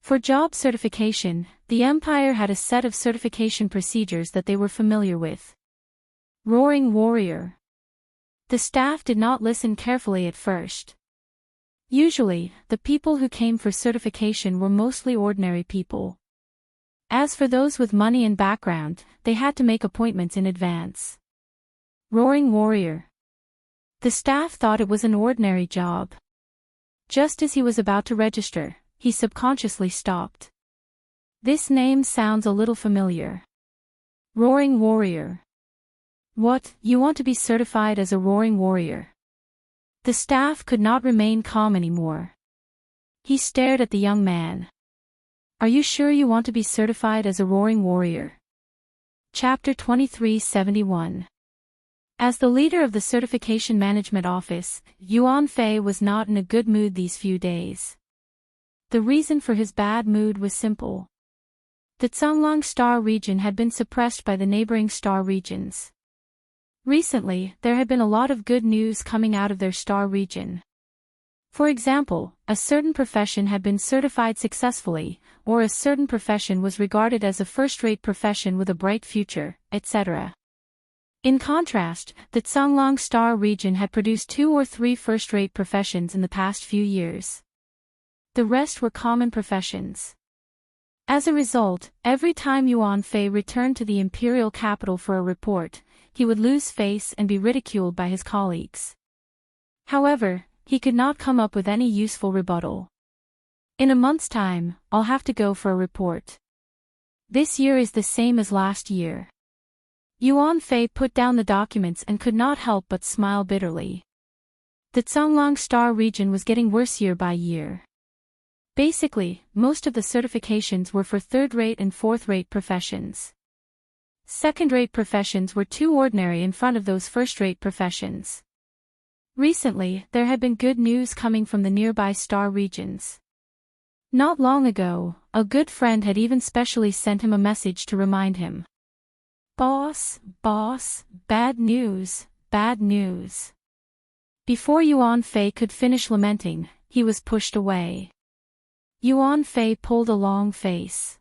For job certification, the Empire had a set of certification procedures that they were familiar with. Roaring Warrior. The staff did not listen carefully at first. Usually, the people who came for certification were mostly ordinary people. As for those with money and background, they had to make appointments in advance. Roaring Warrior. The staff thought it was an ordinary job. Just as he was about to register, he subconsciously stopped. This name sounds a little familiar. Roaring Warrior. What, you want to be certified as a Roaring Warrior? The staff could not remain calm anymore. He stared at the young man. Are you sure you want to be certified as a Roaring Warrior? Chapter 2371. As the leader of the Certification Management Office, Yuan Fei was not in a good mood these few days. The reason for his bad mood was simple. The Zhonglong Star region had been suppressed by the neighboring star regions. Recently, there had been a lot of good news coming out of their star region. For example, a certain profession had been certified successfully, or a certain profession was regarded as a first-rate profession with a bright future, etc. In contrast, the Zhonglong Star region had produced 2 or 3 first-rate professions in the past few years. The rest were common professions. As a result, every time Yuan Fei returned to the imperial capital for a report, he would lose face and be ridiculed by his colleagues. However, he could not come up with any useful rebuttal. In a month's time, I'll have to go for a report. This year is the same as last year. Yuan Fei put down the documents and could not help but smile bitterly. The Zhonglong Star region was getting worse year by year. Basically, most of the certifications were for third-rate and fourth-rate professions. Second-rate professions were too ordinary in front of those first-rate professions. Recently, there had been good news coming from the nearby star regions. Not long ago, a good friend had even specially sent him a message to remind him. Boss, bad news, bad news. Before Yuan Fei could finish lamenting, he was pushed away. Yuan Fei pulled a long face.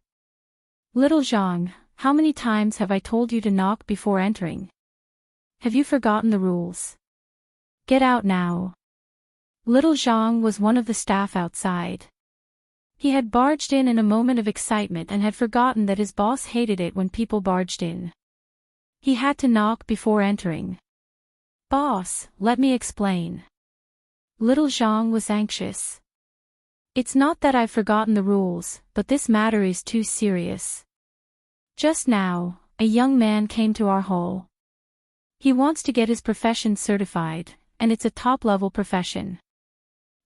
Little Zhang, how many times have I told you to knock before entering? Have you forgotten the rules? Get out now. Little Zhang was one of the staff outside. He had barged in a moment of excitement and had forgotten that his boss hated it when people barged in. He had to knock before entering. Boss, let me explain. Little Zhang was anxious. It's not that I've forgotten the rules, but this matter is too serious. Just now, a young man came to our hall. He wants to get his profession certified, and it's a top-level profession.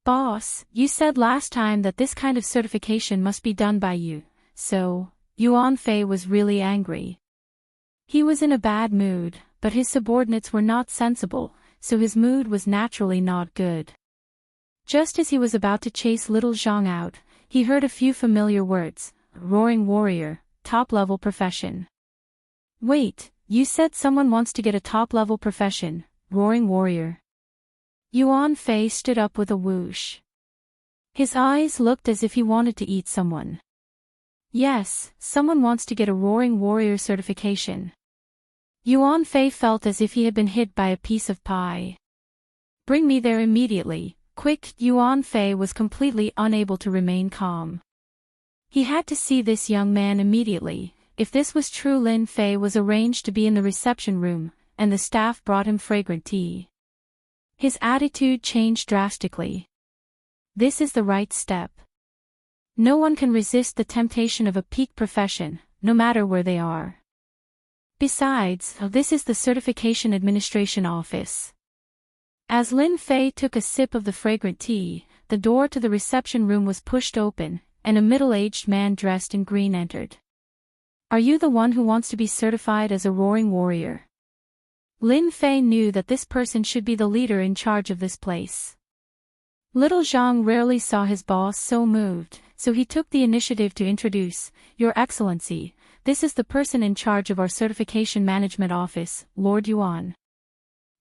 Boss, you said last time that this kind of certification must be done by you, so, Yuan Fei was really angry. He was in a bad mood, but his subordinates were not sensible, so his mood was naturally not good. Just as he was about to chase little Zhang out, he heard a few familiar words: roaring warrior, top-level profession. Wait, you said someone wants to get a top-level profession, roaring warrior. Yuan Fei stood up with a whoosh. His eyes looked as if he wanted to eat someone. Yes, someone wants to get a roaring warrior certification. Yuan Fei felt as if he had been hit by a piece of pie. Bring me there immediately, quick! Yuan Fei was completely unable to remain calm. He had to see this young man immediately. If this was true, Lin Fei was arranged to be in the reception room, and the staff brought him fragrant tea. His attitude changed drastically. This is the right step. No one can resist the temptation of a peak profession, no matter where they are. Besides, this is the Certification Administration Office. As Lin Fei took a sip of the fragrant tea, the door to the reception room was pushed open, and a middle-aged man dressed in green entered. Are you the one who wants to be certified as a roaring warrior? Lin Fei knew that this person should be the leader in charge of this place. Little Zhang rarely saw his boss so moved, so he took the initiative to introduce, Your Excellency, this is the person in charge of our Certification Management Office, Lord Yuan.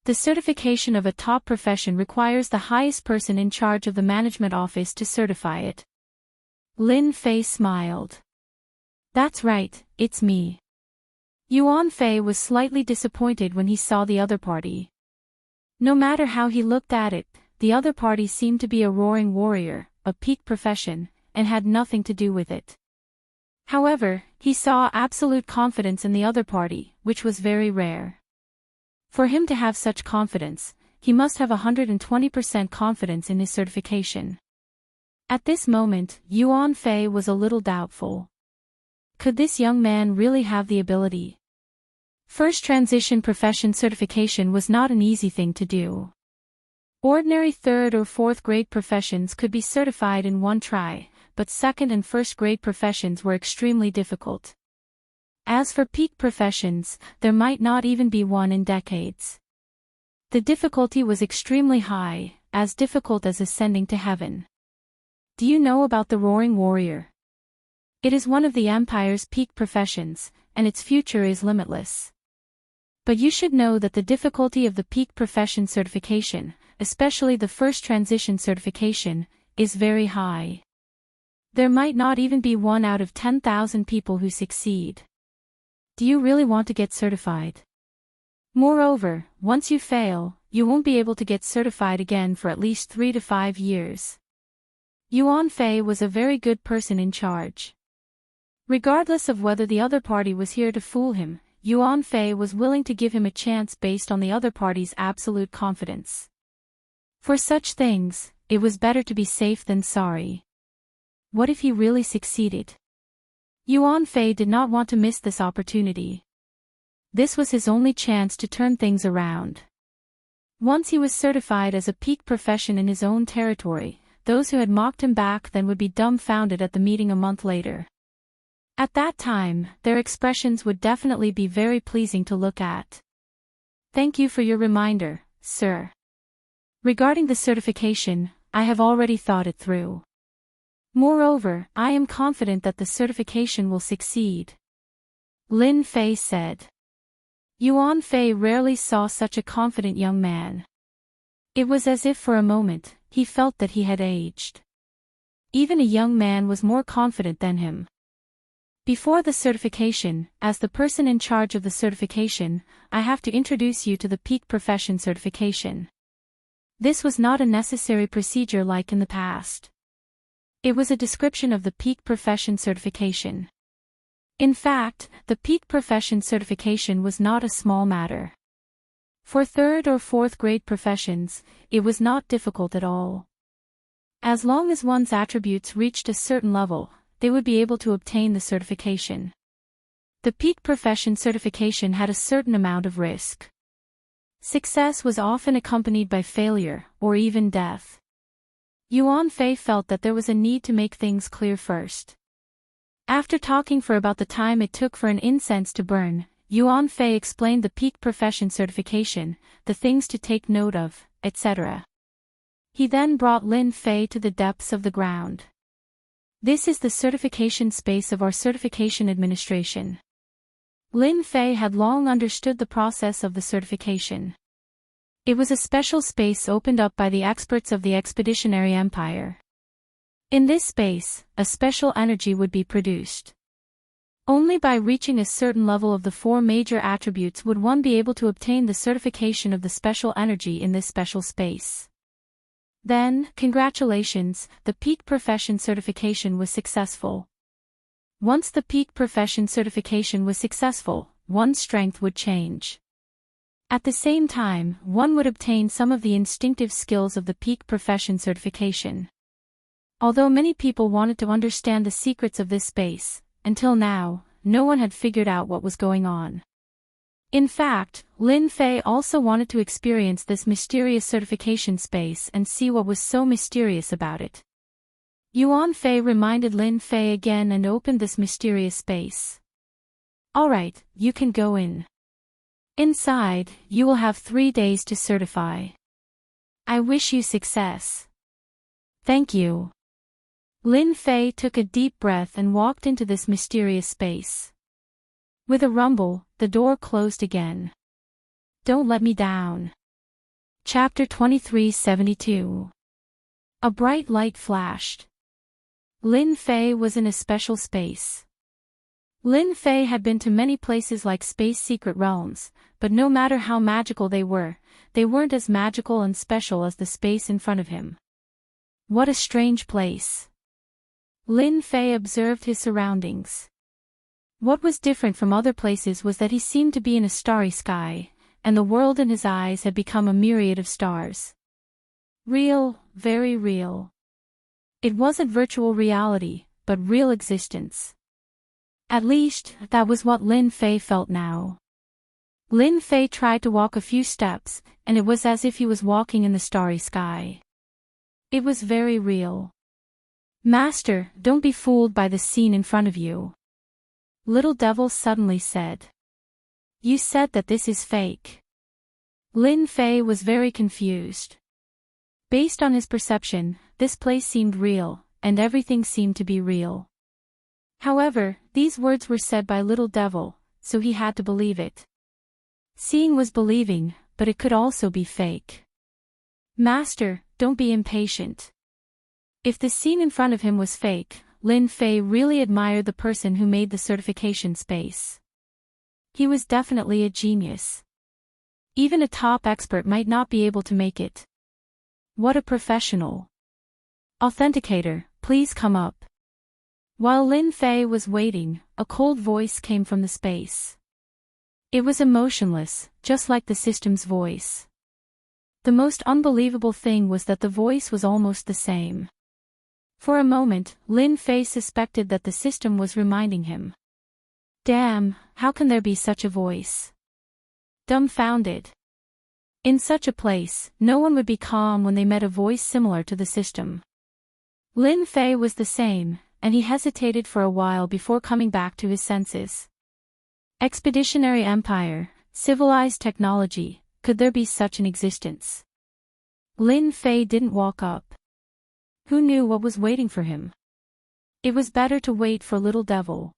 The certification of a top profession requires the highest person in charge of the management office to certify it. Lin Fei smiled. That's right, it's me. Yuan Fei was slightly disappointed when he saw the other party. No matter how he looked at it, the other party seemed to be a roaring warrior, a peak profession, and had nothing to do with it. However, he saw absolute confidence in the other party, which was very rare. For him to have such confidence, he must have 120% confidence in his certification. At this moment, Yuan Fei was a little doubtful. Could this young man really have the ability? First transition profession certification was not an easy thing to do. Ordinary third or fourth grade professions could be certified in one try, but second and first grade professions were extremely difficult. As for peak professions, there might not even be one in decades. The difficulty was extremely high, as difficult as ascending to heaven. Do you know about the Roaring Warrior? It is one of the Empire's peak professions, and its future is limitless. But you should know that the difficulty of the peak profession certification, especially the first transition certification, is very high. There might not even be 1 out of 10,000 people who succeed. Do you really want to get certified? Moreover, once you fail, you won't be able to get certified again for at least 3 to 5 years. Yuan Fei was a very good person in charge. Regardless of whether the other party was here to fool him, Yuan Fei was willing to give him a chance based on the other party's absolute confidence. For such things, it was better to be safe than sorry. What if he really succeeded? Yuan Fei did not want to miss this opportunity. This was his only chance to turn things around. Once he was certified as a peak profession in his own territory, those who had mocked him back then would be dumbfounded at the meeting a month later. At that time, their expressions would definitely be very pleasing to look at. Thank you for your reminder, sir. Regarding the certification, I have already thought it through. Moreover, I am confident that the certification will succeed. Lin Fei said. Yuan Fei rarely saw such a confident young man. It was as if for a moment, he felt that he had aged. Even a young man was more confident than him. Before the certification, as the person in charge of the certification, I have to introduce you to the peak profession certification. This was not a necessary procedure like in the past. It was a description of the peak profession certification. In fact, the peak profession certification was not a small matter. For third or fourth grade professions, it was not difficult at all. As long as one's attributes reached a certain level, they would be able to obtain the certification. The peak profession certification had a certain amount of risk. Success was often accompanied by failure, or even death. Yuan Fei felt that there was a need to make things clear first. After talking for about the time it took for an incense to burn, Yuan Fei explained the peak profession certification, the things to take note of, etc. He then brought Lin Fei to the depths of the ground. This is the certification space of our certification administration. Lin Fei had long understood the process of the certification. It was a special space opened up by the experts of the Expeditionary Empire. In this space, a special energy would be produced. Only by reaching a certain level of the four major attributes would one be able to obtain the certification of the special energy in this special space. Then, congratulations, the peak profession certification was successful. Once the peak profession certification was successful, one's strength would change. At the same time, one would obtain some of the instinctive skills of the peak profession certification. Although many people wanted to understand the secrets of this space, until now, no one had figured out what was going on. In fact, Lin Fei also wanted to experience this mysterious certification space and see what was so mysterious about it. Yuan Fei reminded Lin Fei again and opened this mysterious space. Alright, you can go in. Inside, you will have 3 days to certify. I wish you success. Thank you. Lin Fei took a deep breath and walked into this mysterious space. With a rumble, the door closed again. Don't let me down. Chapter 2372. A bright light flashed. Lin Fei was in a special space. Lin Fei had been to many places like space secret realms, but no matter how magical they weren't as magical and special as the space in front of him. What a strange place. Lin Fei observed his surroundings. What was different from other places was that he seemed to be in a starry sky, and the world in his eyes had become a myriad of stars. Real, very real. It wasn't virtual reality, but real existence. At least, that was what Lin Fei felt now. Lin Fei tried to walk a few steps, and it was as if he was walking in the starry sky. It was very real. Master, don't be fooled by the scene in front of you. Little Devil suddenly said. You said that this is fake. Lin Fei was very confused. Based on his perception, this place seemed real, and everything seemed to be real. However, these words were said by Little Devil, so he had to believe it. Seeing was believing, but it could also be fake. Master, don't be impatient. If the scene in front of him was fake, Lin Fei really admired the person who made the certification space. He was definitely a genius. Even a top expert might not be able to make it. What a professional. Authenticator, please come up. While Lin Fei was waiting, a cold voice came from the space. It was emotionless, just like the system's voice. The most unbelievable thing was that the voice was almost the same. For a moment, Lin Fei suspected that the system was reminding him. Damn, how can there be such a voice? Dumbfounded. In such a place, no one would be calm when they met a voice similar to the system. Lin Fei was the same, and he hesitated for a while before coming back to his senses. Expeditionary Empire, civilized technology, could there be such an existence? Lin Fei didn't walk up. Who knew what was waiting for him? It was better to wait for Little Devil.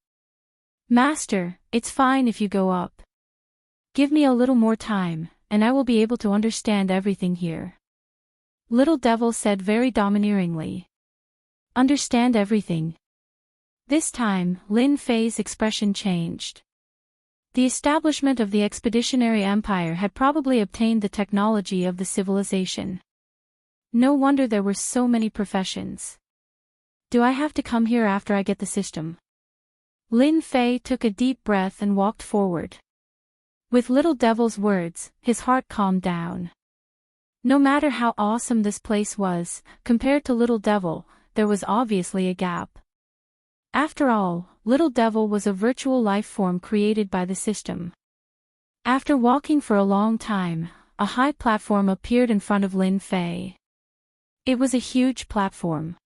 Master, it's fine if you go up. Give me a little more time, and I will be able to understand everything here. Little Devil said very domineeringly. Understand everything. This time, Lin Fei's expression changed. The establishment of the Expeditionary Empire had probably obtained the technology of the civilization. No wonder there were so many professions. Do I have to come here after I get the system? Lin Fei took a deep breath and walked forward. With Little Devil's words, his heart calmed down. No matter how awesome this place was, compared to Little Devil, there was obviously a gap. After all, Little Devil was a virtual life form created by the system. After walking for a long time, a high platform appeared in front of Lin Fei. It was a huge platform.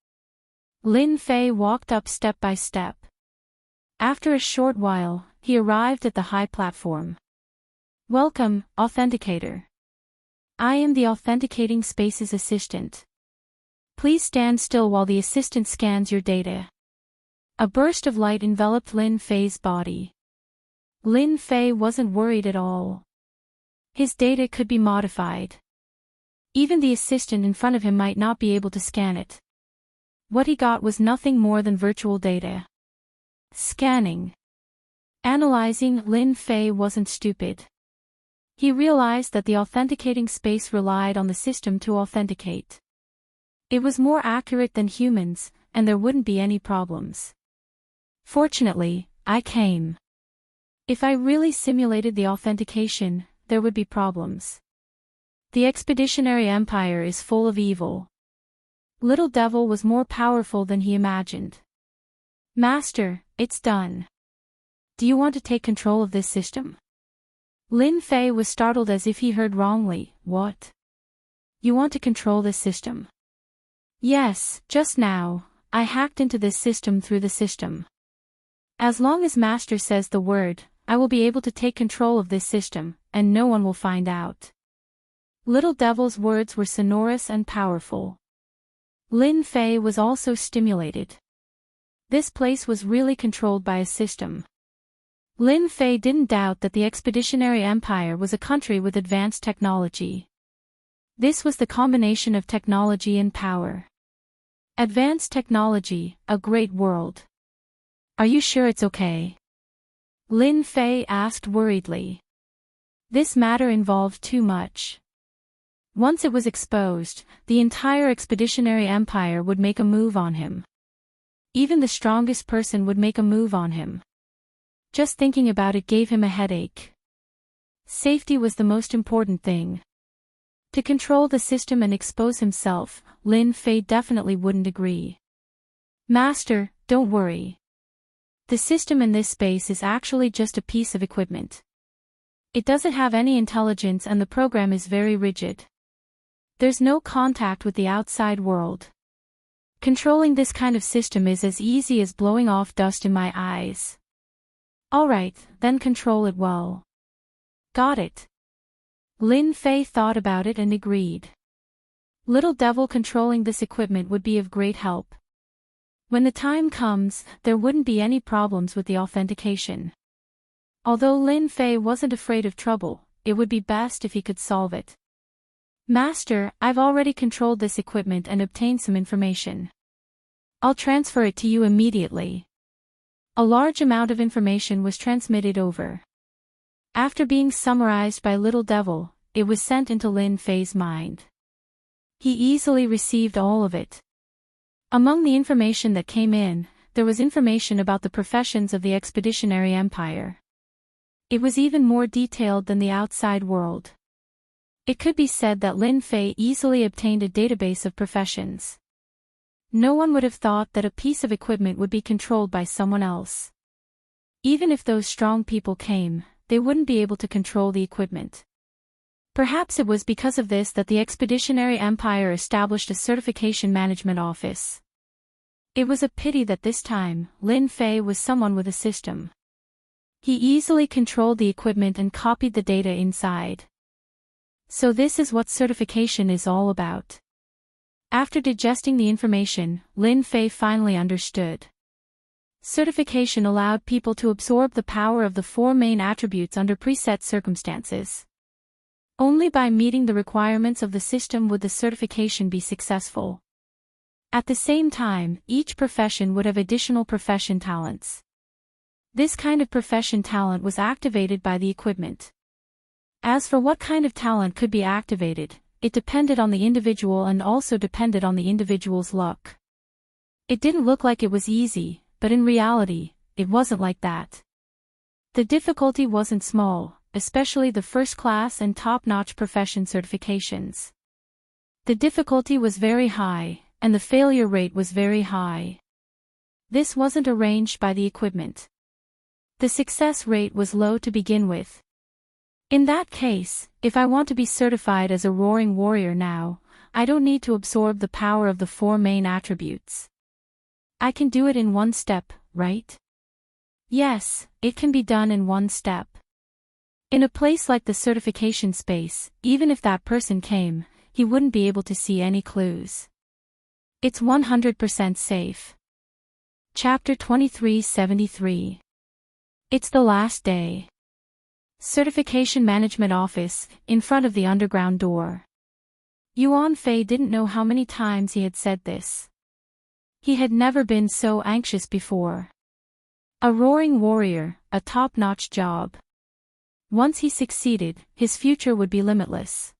Lin Fei walked up step by step. After a short while, he arrived at the high platform. Welcome, Authenticator. I am the Authenticating Space's assistant. Please stand still while the assistant scans your data. A burst of light enveloped Lin Fei's body. Lin Fei wasn't worried at all. His data could be modified. Even the assistant in front of him might not be able to scan it. What he got was nothing more than virtual data. Scanning. Analyzing. Lin Fei wasn't stupid. He realized that the authenticating space relied on the system to authenticate. It was more accurate than humans, and there wouldn't be any problems. Fortunately, I came. If I really simulated the authentication, there would be problems. The Expeditionary Empire is full of evil. Little Devil was more powerful than he imagined. Master, it's done. Do you want to take control of this system? Lin Fei was startled as if he heard wrongly. What? You want to control this system? Yes, just now, I hacked into this system through the system. As long as Master says the word, I will be able to take control of this system, and no one will find out. Little Devil's words were sonorous and powerful. Lin Fei was also stimulated. This place was really controlled by a system. Lin Fei didn't doubt that the Expeditionary Empire was a country with advanced technology. This was the combination of technology and power. Advanced technology, a great world. Are you sure it's okay? Lin Fei asked worriedly. This matter involved too much. Once it was exposed, the entire Expeditionary Empire would make a move on him. Even the strongest person would make a move on him. Just thinking about it gave him a headache. Safety was the most important thing. To control the system and expose himself, Lin Fei definitely wouldn't agree. Master, don't worry. The system in this space is actually just a piece of equipment. It doesn't have any intelligence and the program is very rigid. There's no contact with the outside world. Controlling this kind of system is as easy as blowing off dust in my eyes. Alright, then control it well. Got it. Lin Fei thought about it and agreed. Little Devil controlling this equipment would be of great help. When the time comes, there wouldn't be any problems with the authentication. Although Lin Fei wasn't afraid of trouble, it would be best if he could solve it. Master, I've already controlled this equipment and obtained some information. I'll transfer it to you immediately. A large amount of information was transmitted over. After being summarized by Little Devil, it was sent into Lin Fei's mind. He easily received all of it. Among the information that came in, there was information about the professions of the Expeditionary Empire. It was even more detailed than the outside world. It could be said that Lin Fei easily obtained a database of professions. No one would have thought that a piece of equipment would be controlled by someone else. Even if those strong people came, they wouldn't be able to control the equipment. Perhaps it was because of this that the Expeditionary Empire established a certification management office. It was a pity that this time, Lin Fei was someone with a system. He easily controlled the equipment and copied the data inside. So this is what certification is all about. After digesting the information, Lin Fei finally understood. Certification allowed people to absorb the power of the four main attributes under preset circumstances. Only by meeting the requirements of the system would the certification be successful. At the same time, each profession would have additional profession talents. This kind of profession talent was activated by the equipment. As for what kind of talent could be activated, it depended on the individual and also depended on the individual's luck. It didn't look like it was easy, but in reality, it wasn't like that. The difficulty wasn't small, especially the first-class and top-notch profession certifications. The difficulty was very high, and the failure rate was very high. This wasn't arranged by the equipment. The success rate was low to begin with. In that case, if I want to be certified as a roaring warrior now, I don't need to absorb the power of the 4 main attributes. I can do it in one step, right? Yes, it can be done in one step. In a place like the certification space, even if that person came, he wouldn't be able to see any clues. It's 100% safe. Chapter 2373. It's the last day. Certification Management Office, in front of the underground door. Yuan Fei didn't know how many times he had said this. He had never been so anxious before. A roaring warrior, a top-notch job. Once he succeeded, his future would be limitless.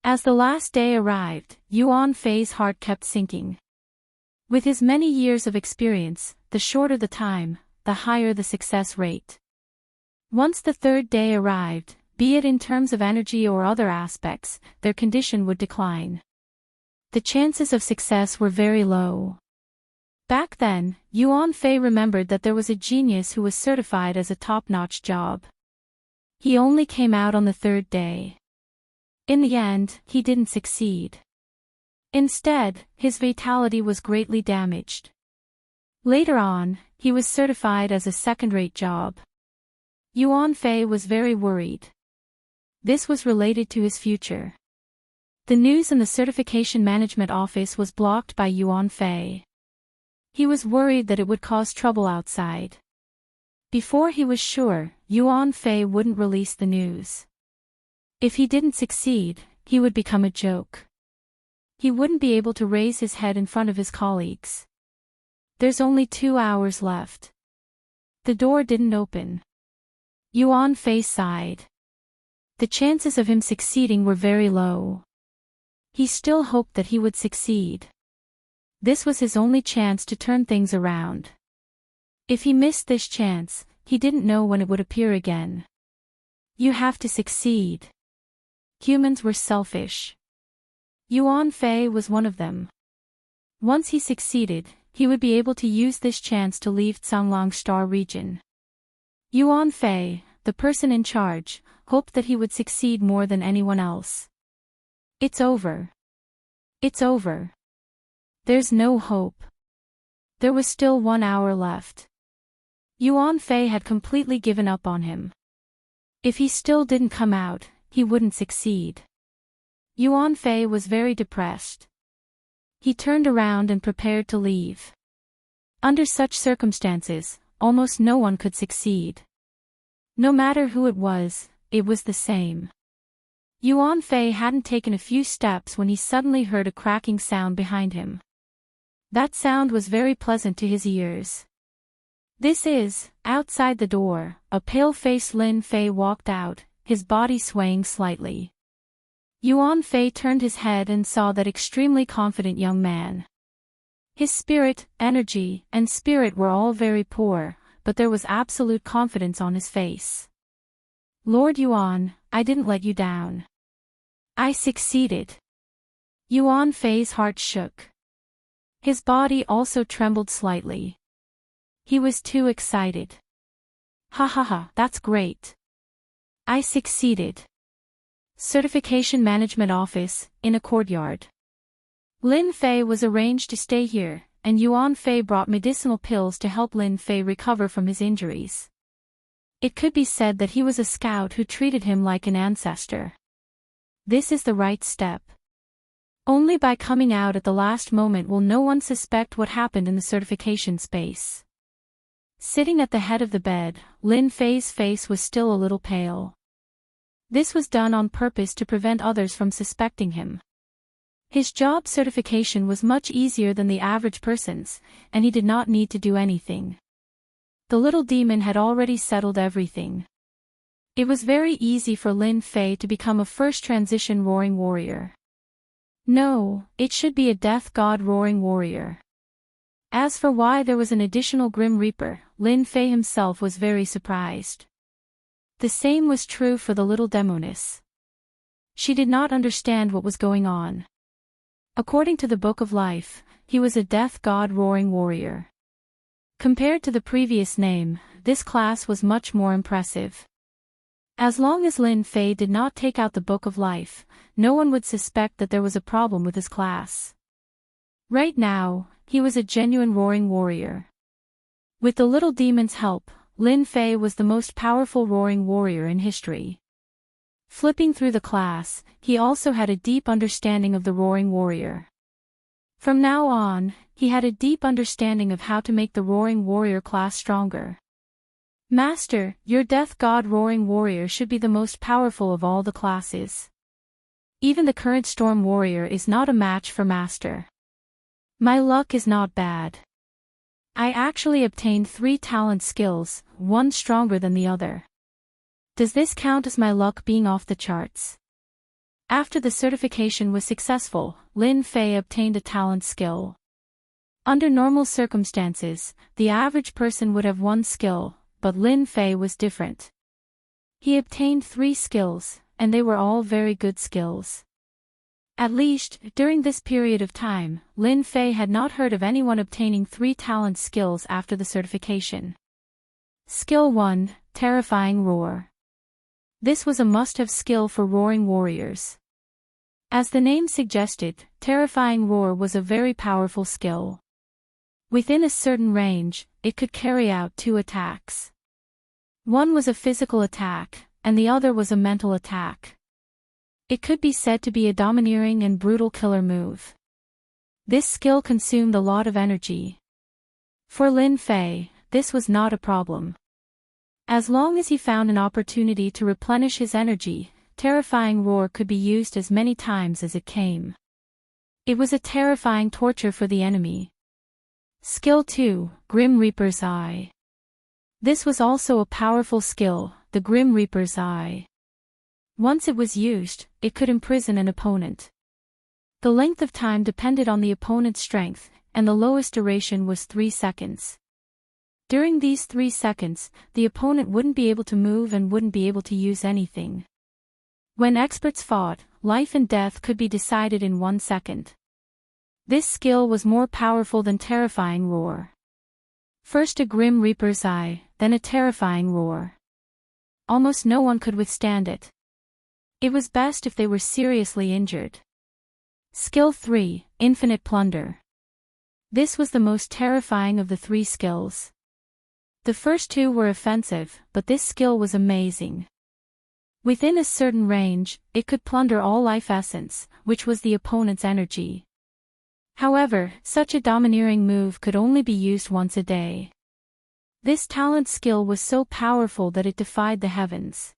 As the last day arrived, Yuan Fei's heart kept sinking. With his many years of experience, the shorter the time, the higher the success rate. Once the 3rd day arrived, be it in terms of energy or other aspects, their condition would decline. The chances of success were very low. Back then, Yuan Fei remembered that there was a genius who was certified as a top-notch job. He only came out on the 3rd day. In the end, he didn't succeed. Instead, his vitality was greatly damaged. Later on, he was certified as a second-rate job. Yuan Fei was very worried. This was related to his future. The news in the Certification Management Office was blocked by Yuan Fei. He was worried that it would cause trouble outside. Before he was sure, Yuan Fei wouldn't release the news. If he didn't succeed, he would become a joke. He wouldn't be able to raise his head in front of his colleagues. There's only 2 hours left. The door didn't open. Yuan Fei sighed. The chances of him succeeding were very low. He still hoped that he would succeed. This was his only chance to turn things around. If he missed this chance, he didn't know when it would appear again. You have to succeed. Humans were selfish. Yuan Fei was one of them. Once he succeeded, he would be able to use this chance to leave Canglong Star region. Yuan Fei, the person in charge, hoped that he would succeed more than anyone else. It's over. It's over. There's no hope. There was still 1 hour left. Yuan Fei had completely given up on him. If he still didn't come out, he wouldn't succeed. Yuan Fei was very depressed. He turned around and prepared to leave. Under such circumstances, almost no one could succeed. No matter who it was the same. Yuan Fei hadn't taken a few steps when he suddenly heard a cracking sound behind him. That sound was very pleasant to his ears. Outside the door, a pale-faced Lin Fei walked out, his body swaying slightly. Yuan Fei turned his head and saw that extremely confident young man. His spirit, energy, and spirit were all very poor, but there was absolute confidence on his face. Lord Yuan, I didn't let you down. I succeeded. Yuan Fei's heart shook. His body also trembled slightly. He was too excited. Ha ha ha, that's great. I succeeded. Certification Management Office, in a courtyard. Lin Fei was arranged to stay here, and Yuan Fei brought medicinal pills to help Lin Fei recover from his injuries. It could be said that he was a scout who treated him like an ancestor. This is the right step. Only by coming out at the last moment will no one suspect what happened in the certification space. Sitting at the head of the bed, Lin Fei's face was still a little pale. This was done on purpose to prevent others from suspecting him. His job certification was much easier than the average person's, and he did not need to do anything. The little demon had already settled everything. It was very easy for Lin Fei to become a first transition roaring warrior. No, it should be a death god roaring warrior. As for why there was an additional Grim Reaper, Lin Fei himself was very surprised. The same was true for the little demoness. She did not understand what was going on. According to the Book of Life, he was a death god roaring warrior. Compared to the previous name, this class was much more impressive. As long as Lin Fei did not take out the Book of Life, no one would suspect that there was a problem with his class. Right now, he was a genuine roaring warrior. With the little demon's help, Lin Fei was the most powerful roaring warrior in history. Flipping through the class, he also had a deep understanding of the roaring warrior. From now on, he had a deep understanding of how to make the roaring warrior class stronger. Master, your death god roaring warrior should be the most powerful of all the classes. Even the current storm warrior is not a match for Master. My luck is not bad. I actually obtained 3 talent skills, one stronger than the other. Does this count as my luck being off the charts? After the certification was successful, Lin Fei obtained a talent skill. Under normal circumstances, the average person would have 1 skill, but Lin Fei was different. He obtained 3 skills, and they were all very good skills. At least, during this period of time, Lin Fei had not heard of anyone obtaining 3 talent skills after the certification. Skill 1, Terrifying Roar. This was a must-have skill for roaring warriors. As the name suggested, Terrifying Roar was a very powerful skill. Within a certain range, it could carry out 2 attacks. One was a physical attack, and the other was a mental attack. It could be said to be a domineering and brutal killer move. This skill consumed a lot of energy. For Lin Fei, this was not a problem. As long as he found an opportunity to replenish his energy, Terrifying Roar could be used as many times as it came. It was a terrifying torture for the enemy. Skill 2, Grim Reaper's Eye. This was also a powerful skill, the Grim Reaper's Eye. Once it was used, it could imprison an opponent. The length of time depended on the opponent's strength, and the lowest duration was 3 seconds. During these 3 seconds, the opponent wouldn't be able to move and wouldn't be able to use anything. When experts fought, life and death could be decided in 1 second. This skill was more powerful than Terrifying Roar. First a Grim Reaper's Eye, then a Terrifying Roar. Almost no one could withstand it. It was best if they were seriously injured. Skill 3, Infinite Plunder. This was the most terrifying of the 3 skills. The first 2 were offensive, but this skill was amazing. Within a certain range, it could plunder all life essence, which was the opponent's energy. However, such a domineering move could only be used once a day. This talent skill was so powerful that it defied the heavens.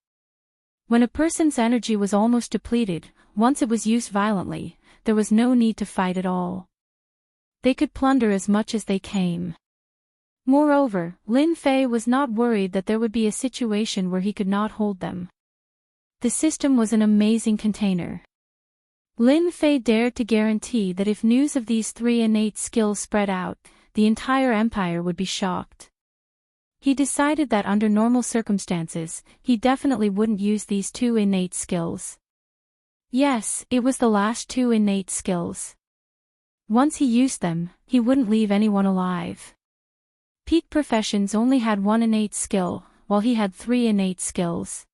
When a person's energy was almost depleted, once it was used violently, there was no need to fight at all. They could plunder as much as they came. Moreover, Lin Fei was not worried that there would be a situation where he could not hold them. The system was an amazing container. Lin Fei dared to guarantee that if news of these 3 innate skills spread out, the entire empire would be shocked. He decided that under normal circumstances, he definitely wouldn't use these 2 innate skills. Yes, it was the last 2 innate skills. Once he used them, he wouldn't leave anyone alive. Peak Professions only had 1 innate skill, while he had 3 innate skills.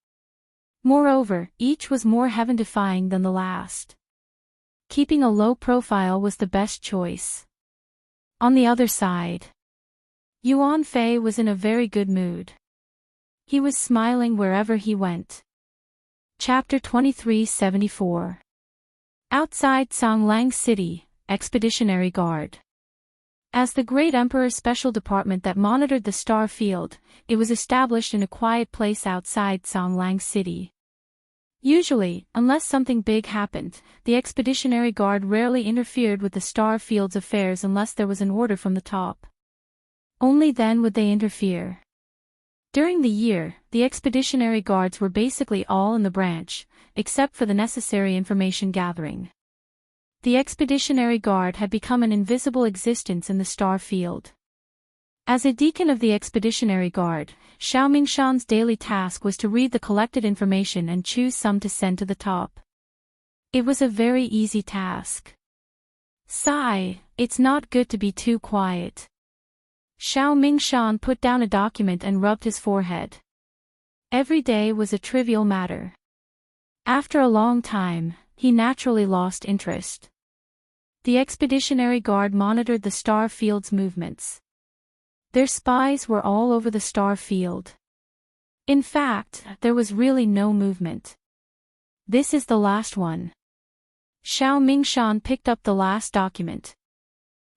Moreover, each was more heaven-defying than the last. Keeping a low profile was the best choice. On the other side, Yuan Fei was in a very good mood. He was smiling wherever he went. Chapter 2374. Outside Songlang City, Expeditionary Guard. As the Great Emperor's special department that monitored the star field, it was established in a quiet place outside Songlang City. Usually, unless something big happened, the Expeditionary Guard rarely interfered with the star field's affairs unless there was an order from the top. Only then would they interfere. During the year, the Expeditionary Guards were basically all in the branch, except for the necessary information gathering. The Expeditionary Guard had become an invisible existence in the star field. As a deacon of the Expeditionary Guard, Xiao Mingshan's daily task was to read the collected information and choose some to send to the top. It was a very easy task. Sigh, it's not good to be too quiet. Xiao Mingshan put down a document and rubbed his forehead. Every day was a trivial matter. After a long time, he naturally lost interest. The Expeditionary Guard monitored the star field's movements. Their spies were all over the star field. In fact, there was really no movement. This is the last one. Xiao Mingshan picked up the last document.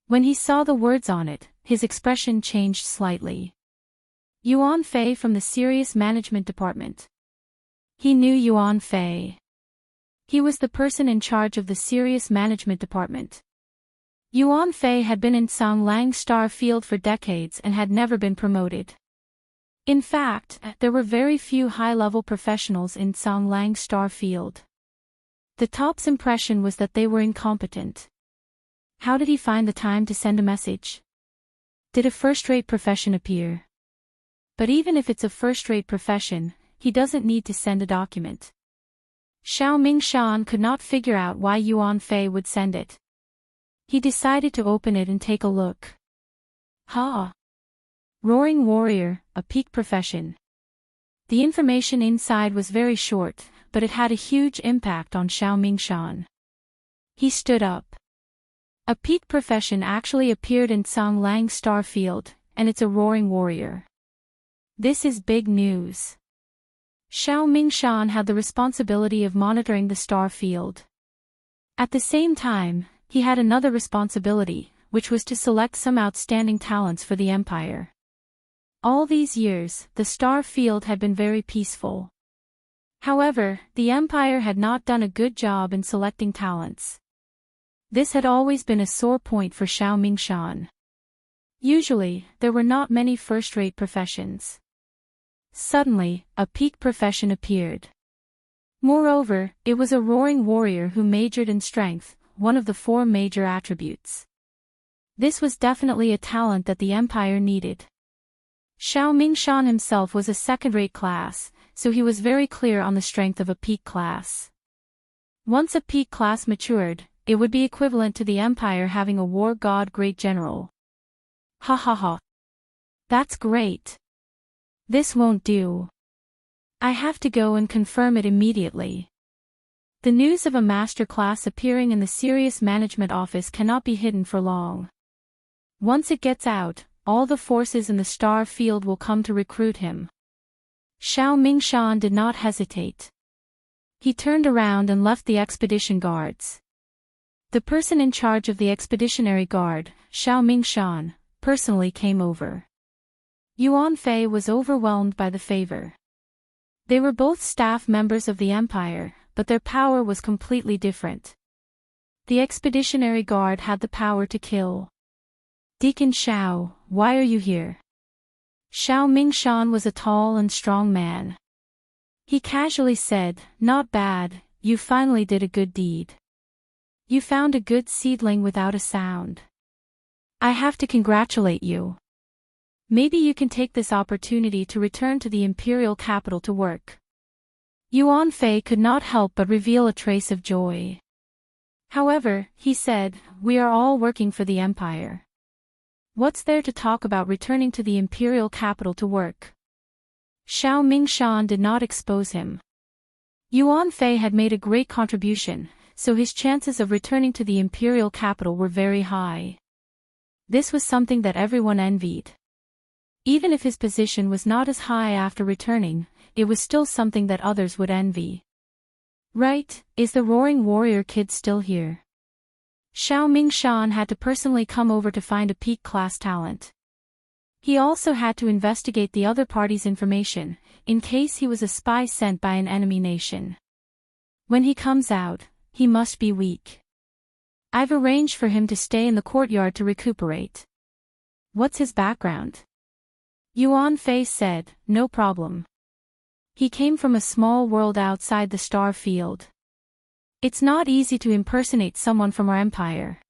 When he saw the words on it, his expression changed slightly. Yuan Fei from the Serious Management Department. He knew Yuan Fei. He was the person in charge of the Serious Management Department. Yuan Fei had been in Songlang Star Field for decades and had never been promoted. In fact, there were very few high-level professionals in Songlang Star Field. The top's impression was that they were incompetent. How did he find the time to send a message? Did a first-rate profession appear? But even if it's a first-rate profession, he doesn't need to send a document. Xiao Mingshan could not figure out why Yuan Fei would send it. He decided to open it and take a look. Ha! Roaring Warrior, a peak profession. The information inside was very short, but it had a huge impact on Xiao Mingshan. He stood up. A peak profession actually appeared in Songlang Star Field, and it's a Roaring Warrior. This is big news. Xiao Mingshan had the responsibility of monitoring the star field. At the same time, he had another responsibility, which was to select some outstanding talents for the Empire. All these years, the star field had been very peaceful. However, the Empire had not done a good job in selecting talents. This had always been a sore point for Xiao Mingshan. Usually, there were not many first-rate professions. Suddenly, a peak profession appeared. Moreover, it was a Roaring Warrior who majored in strength, one of the 4 major attributes. This was definitely a talent that the Empire needed. Xiao Mingshan himself was a second-rate class, so he was very clear on the strength of a peak class. Once a peak class matured, it would be equivalent to the Empire having a war god great general. Ha ha ha. That's great. This won't do. I have to go and confirm it immediately. The news of a master class appearing in the Serious Management Office cannot be hidden for long. Once it gets out, all the forces in the star field will come to recruit him. Xiao Mingshan did not hesitate. He turned around and left the expedition guards. The person in charge of the Expeditionary Guard, Xiao Mingshan, personally came over. Yuan Fei was overwhelmed by the favor. They were both staff members of the Empire, but their power was completely different. The Expeditionary Guard had the power to kill. Deacon Xiao, why are you here? Xiao Mingshan was a tall and strong man. He casually said, "Not bad, you finally did a good deed. You found a good seedling without a sound. I have to congratulate you. Maybe you can take this opportunity to return to the imperial capital to work." Yuan Fei could not help but reveal a trace of joy. However, he said, "We are all working for the Empire. What's there to talk about returning to the imperial capital to work?" Xiao Mingshan did not expose him. Yuan Fei had made a great contribution, so his chances of returning to the imperial capital were very high. This was something that everyone envied. Even if his position was not as high after returning, it was still something that others would envy. Right, is the Roaring Warrior kid still here? Xiao Mingshan had to personally come over to find a peak class talent. He also had to investigate the other party's information, in case he was a spy sent by an enemy nation. When he comes out, he must be weak. I've arranged for him to stay in the courtyard to recuperate. What's his background? Yuan Fei said, "No problem. He came from a small world outside the star field. It's not easy to impersonate someone from our empire.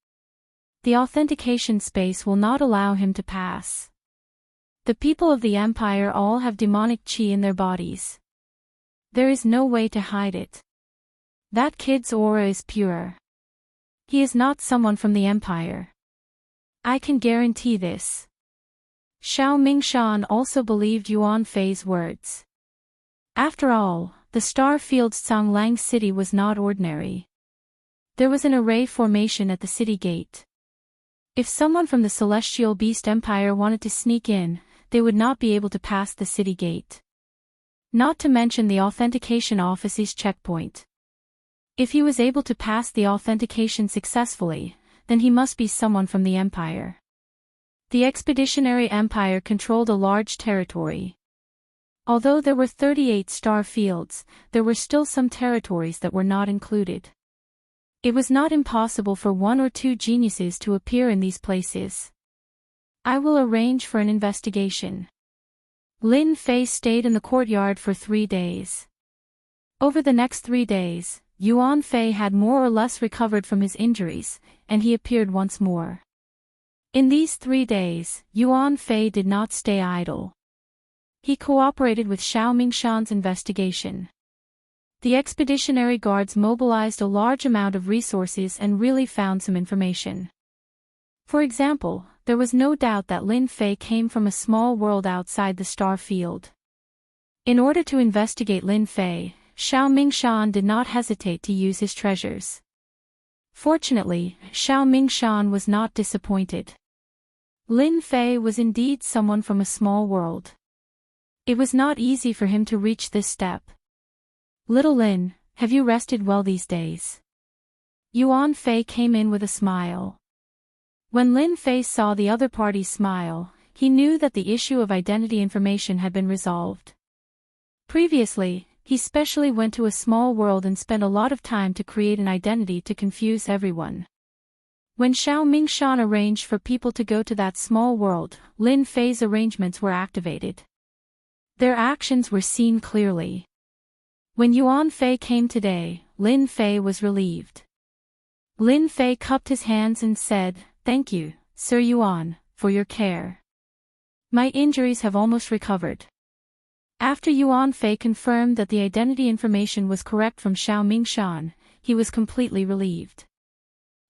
The authentication space will not allow him to pass. The people of the Empire all have demonic chi in their bodies. There is no way to hide it. That kid's aura is pure. He is not someone from the Empire. I can guarantee this. Xiao Mingshan also believed Yuan Fei's words. After all, the star-field's Canglang city was not ordinary. There was an array formation at the city gate. If someone from the Celestial Beast Empire wanted to sneak in, they would not be able to pass the city gate. Not to mention the authentication office's checkpoint. If he was able to pass the authentication successfully, then he must be someone from the Empire. The Expeditionary Empire controlled a large territory. Although there were 38 star fields, there were still some territories that were not included. It was not impossible for 1 or 2 geniuses to appear in these places. I will arrange for an investigation. Lin Fei stayed in the courtyard for 3 days. Over the next 3 days, Yuan Fei had more or less recovered from his injuries, and he appeared once more. In these 3 days, Yuan Fei did not stay idle. He cooperated with Xiao Mingshan's investigation. The expeditionary guards mobilized a large amount of resources and really found some information. For example, there was no doubt that Lin Fei came from a small world outside the star field. In order to investigate Lin Fei, Xiao Mingshan did not hesitate to use his treasures. Fortunately, Xiao Mingshan was not disappointed. Lin Fei was indeed someone from a small world. It was not easy for him to reach this step. Little Lin, have you rested well these days? Yuan Fei came in with a smile. When Lin Fei saw the other party smile, he knew that the issue of identity information had been resolved. Previously, he specially went to a small world and spent a lot of time to create an identity to confuse everyone. When Xiao Mingshan arranged for people to go to that small world, Lin Fei's arrangements were activated. Their actions were seen clearly. When Yuan Fei came today, Lin Fei was relieved. Lin Fei cupped his hands and said, "Thank you, Sir Yuan, for your care. My injuries have almost recovered." After Yuan Fei confirmed that the identity information was correct from Xiao Mingshan, he was completely relieved.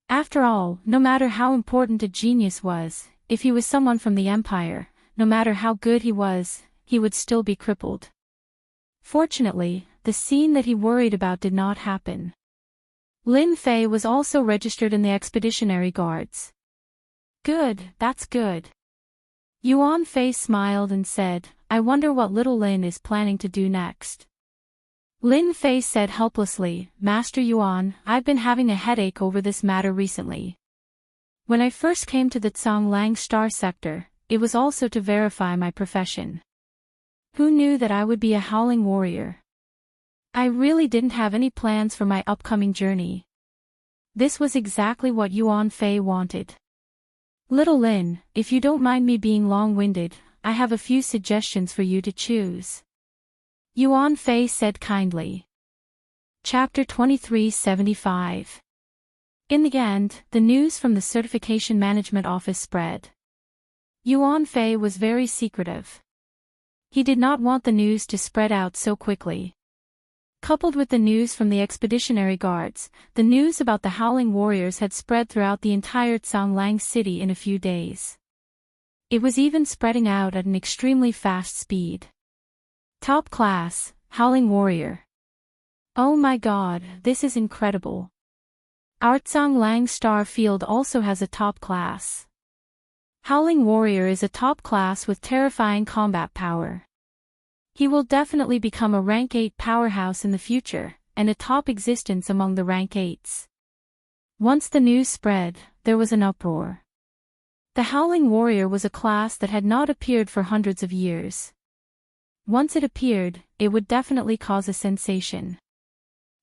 After all, no matter how important a genius was, if he was someone from the Empire, no matter how good he was, he would still be crippled. Fortunately, the scene that he worried about did not happen. Lin Fei was also registered in the Expeditionary Guards. Good, that's good. Yuan Fei smiled and said, "I wonder what little Lin is planning to do next." Lin Fei said helplessly, "Master Yuan, I've been having a headache over this matter recently. When I first came to the Canglang Star Sector, it was also to verify my profession. Who knew that I would be a howling warrior? I really didn't have any plans for my upcoming journey. This was exactly what Yuan Fei wanted. Little Lin, if you don't mind me being long-winded, I have a few suggestions for you to choose." Yuan Fei said kindly. Chapter 2375. In the end, the news from the Certification Management Office spread. Yuan Fei was very secretive. He did not want the news to spread out so quickly. Coupled with the news from the Expeditionary Guards, the news about the Howling Warriors had spread throughout the entire Canglang city in a few days. It was even spreading out at an extremely fast speed. Top class, Howling Warrior. Oh my god, this is incredible. Our Canglang Star Field also has a top class. Howling Warrior is a top class with terrifying combat power. He will definitely become a rank 8 powerhouse in the future, and a top existence among the rank 8s. Once the news spread, there was an uproar. The Howling Warrior was a class that had not appeared for hundreds of years. Once it appeared, it would definitely cause a sensation.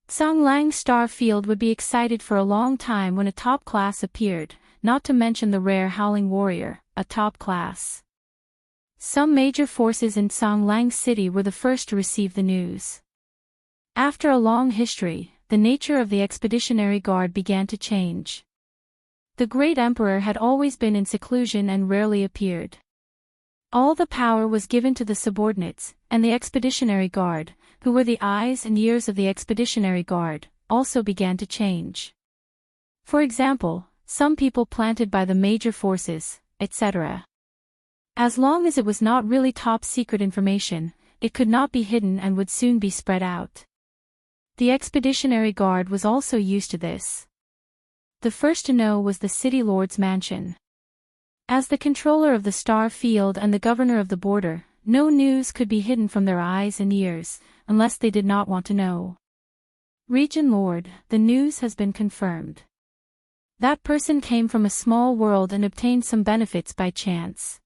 Canglang Star Field would be excited for a long time when a top class appeared, not to mention the rare Howling Warrior, a top class. Some major forces in Canglang City were the first to receive the news. After a long history, the nature of the Expeditionary Guard began to change. The Great Emperor had always been in seclusion and rarely appeared. All the power was given to the subordinates, and the Expeditionary Guard, who were the eyes and ears of the Expeditionary Guard, also began to change. For example, some people planted by the major forces, etc. As long as it was not really top-secret information, it could not be hidden and would soon be spread out. The Expeditionary Guard was also used to this. The first to know was the City Lord's mansion. As the controller of the star field and the governor of the border, no news could be hidden from their eyes and ears, unless they did not want to know. Region Lord, the news has been confirmed. That person came from a small world and obtained some benefits by chance.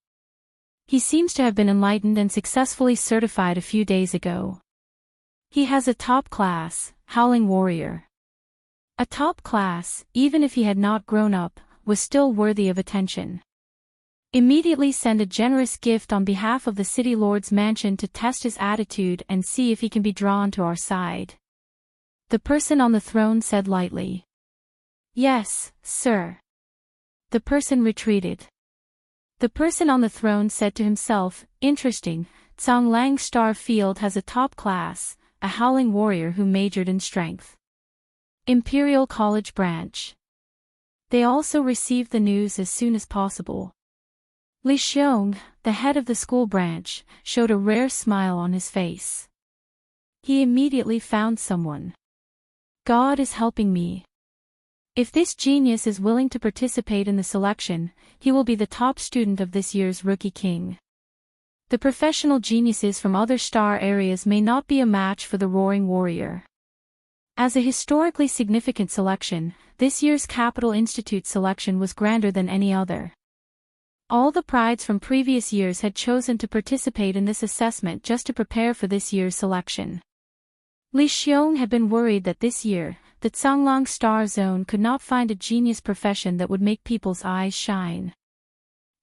He seems to have been enlightened and successfully certified a few days ago. He has a top class, Howling Warrior. A top class, even if he had not grown up, was still worthy of attention. Immediately send a generous gift on behalf of the City Lord's mansion to test his attitude and see if he can be drawn to our side. The person on the throne said lightly. Yes, sir. The person retreated. The person on the throne said to himself, interesting, Tsanglang Star Field has a top class, a Howling Warrior who majored in strength. Imperial College Branch. They also received the news as soon as possible. Li Xiong, the head of the school branch, showed a rare smile on his face. He immediately found someone. God is helping me. If this genius is willing to participate in the selection, he will be the top student of this year's Rookie King. The professional geniuses from other star areas may not be a match for the Roaring Warrior. As a historically significant selection, this year's Capital Institute selection was grander than any other. All the prides from previous years had chosen to participate in this assessment just to prepare for this year's selection. Li Xiong had been worried that this year, the Tsanglang Star Zone could not find a genius profession that would make people's eyes shine.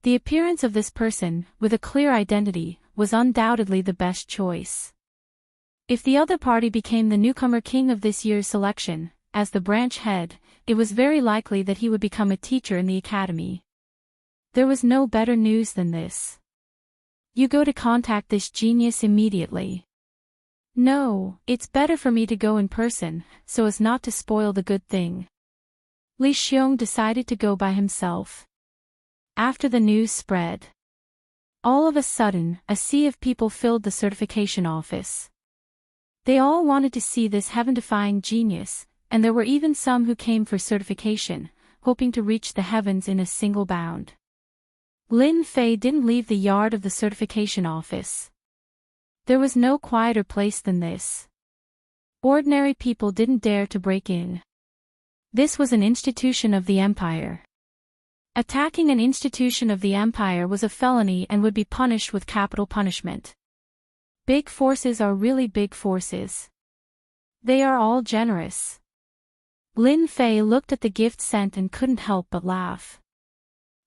The appearance of this person, with a clear identity, was undoubtedly the best choice. If the other party became the newcomer king of this year's selection, as the branch head, it was very likely that he would become a teacher in the academy. There was no better news than this. You go to contact this genius immediately. No, it's better for me to go in person, so as not to spoil the good thing. Li Xiong decided to go by himself. After the news spread, all of a sudden, a sea of people filled the certification office. They all wanted to see this heaven-defying genius, and there were even some who came for certification, hoping to reach the heavens in a single bound. Lin Fei didn't leave the yard of the certification office. There was no quieter place than this. Ordinary people didn't dare to break in. This was an institution of the empire. Attacking an institution of the empire was a felony and would be punished with capital punishment. Big forces are really big forces. They are all generous. Lin Fei looked at the gift sent and couldn't help but laugh.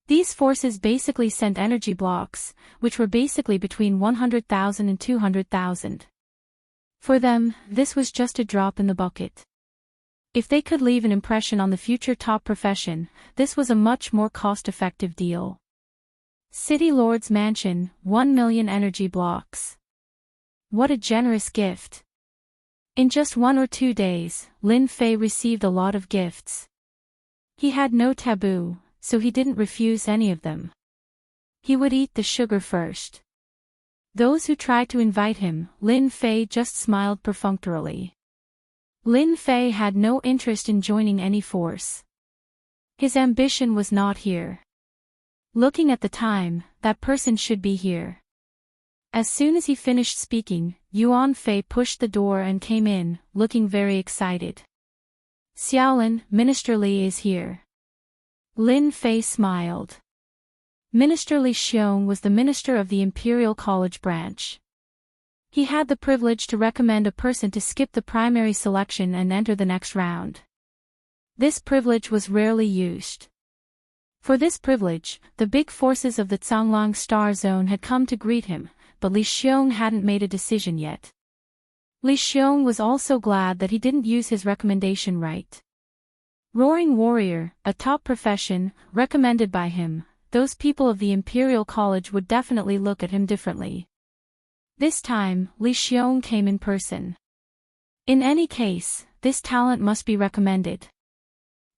These forces basically sent energy blocks, which were basically between 100,000 and 200,000. For them, this was just a drop in the bucket. If they could leave an impression on the future top profession, this was a much more cost-effective deal. City Lord's Mansion, 1 million energy blocks. What a generous gift. In just 1 or 2 days, Lin Fei received a lot of gifts. He had no taboo, so he didn't refuse any of them. He would eat the sugar first. Those who tried to invite him, Lin Fei just smiled perfunctorily. Lin Fei had no interest in joining any force. His ambition was not here. Looking at the time, that person should be here. As soon as he finished speaking, Yuan Fei pushed the door and came in, looking very excited. Xiaolin, Minister Li is here. Lin Fei smiled. Minister Li Xiong was the minister of the Imperial College branch. He had the privilege to recommend a person to skip the primary selection and enter the next round. This privilege was rarely used. For this privilege, the big forces of the Tsanglang Star Zone had come to greet him, but Li Xiong hadn't made a decision yet. Li Xiong was also glad that he didn't use his recommendation right. Roaring Warrior, a top profession, recommended by him, those people of the Imperial College would definitely look at him differently. This time, Li Xiong came in person. In any case, this talent must be recommended.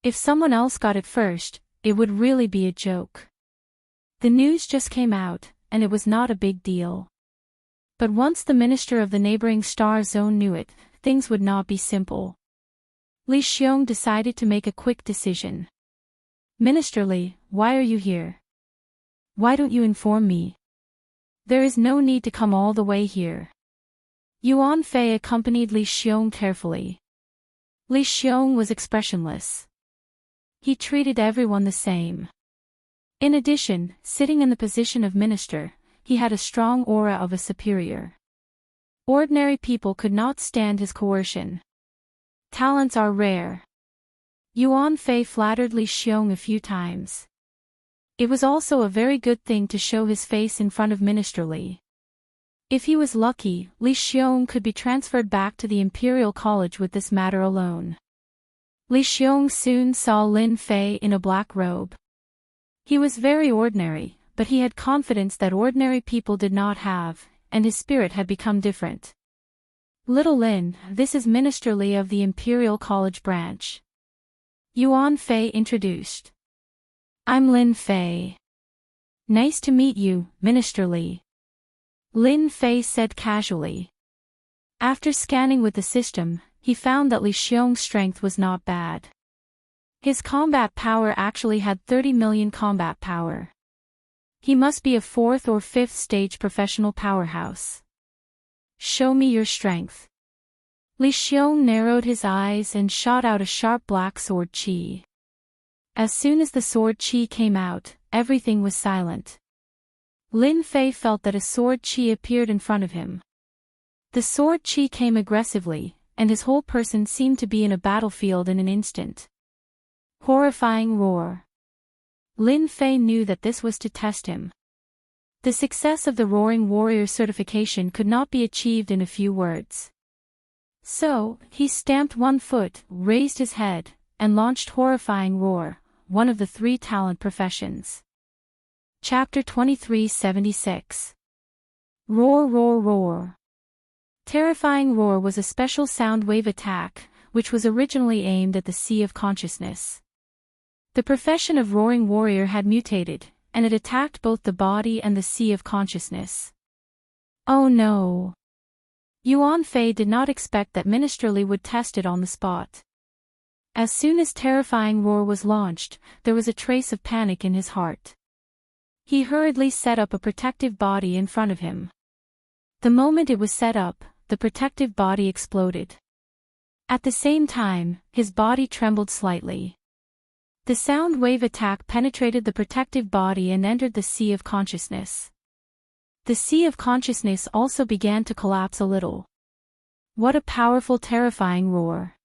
If someone else got it first, it would really be a joke. The news just came out, and it was not a big deal. But once the minister of the neighboring star zone knew it, things would not be simple. Li Xiong decided to make a quick decision. Minister Li, why are you here? Why don't you inform me? There is no need to come all the way here. Yuan Fei accompanied Li Xiong carefully. Li Xiong was expressionless. He treated everyone the same. In addition, sitting in the position of minister, he had a strong aura of a superior. Ordinary people could not stand his coercion. Talents are rare. Yuan Fei flattered Li Xiong a few times. It was also a very good thing to show his face in front of Minister Li. If he was lucky, Li Xiong could be transferred back to the Imperial College with this matter alone. Li Xiong soon saw Lin Fei in a black robe. He was very ordinary, but he had confidence that ordinary people did not have, and his spirit had become different. Little Lin, this is Minister Li of the Imperial College branch. Yuan Fei introduced. I'm Lin Fei. Nice to meet you, Minister Li. Lin Fei said casually. After scanning with the system, he found that Li Xiong's strength was not bad. His combat power actually had 30 million combat power. He must be a 4th or 5th stage professional powerhouse. Show me your strength. Li Xiong narrowed his eyes and shot out a sharp black sword qi. As soon as the sword qi came out, everything was silent. Lin Fei felt that a sword qi appeared in front of him. The sword qi came aggressively, and his whole person seemed to be in a battlefield in an instant. Horrifying roar. Lin Fei knew that this was to test him. The success of the Roaring Warrior certification could not be achieved in a few words. So, he stamped one foot, raised his head, and launched Horrifying Roar, one of the 3 talent professions. Chapter 2376. Roar Roar Roar. Terrifying Roar was a special sound wave attack, which was originally aimed at the Sea of Consciousness. The profession of Roaring Warrior had mutated, and it attacked both the body and the Sea of Consciousness. Oh no! Yuan Fei did not expect that Minister Li would test it on the spot. As soon as Terrifying Roar was launched, there was a trace of panic in his heart. He hurriedly set up a protective body in front of him. The moment it was set up, the protective body exploded. At the same time, his body trembled slightly. The sound wave attack penetrated the protective body and entered the Sea of Consciousness. The Sea of Consciousness also began to collapse a little. What a powerful terrifying roar.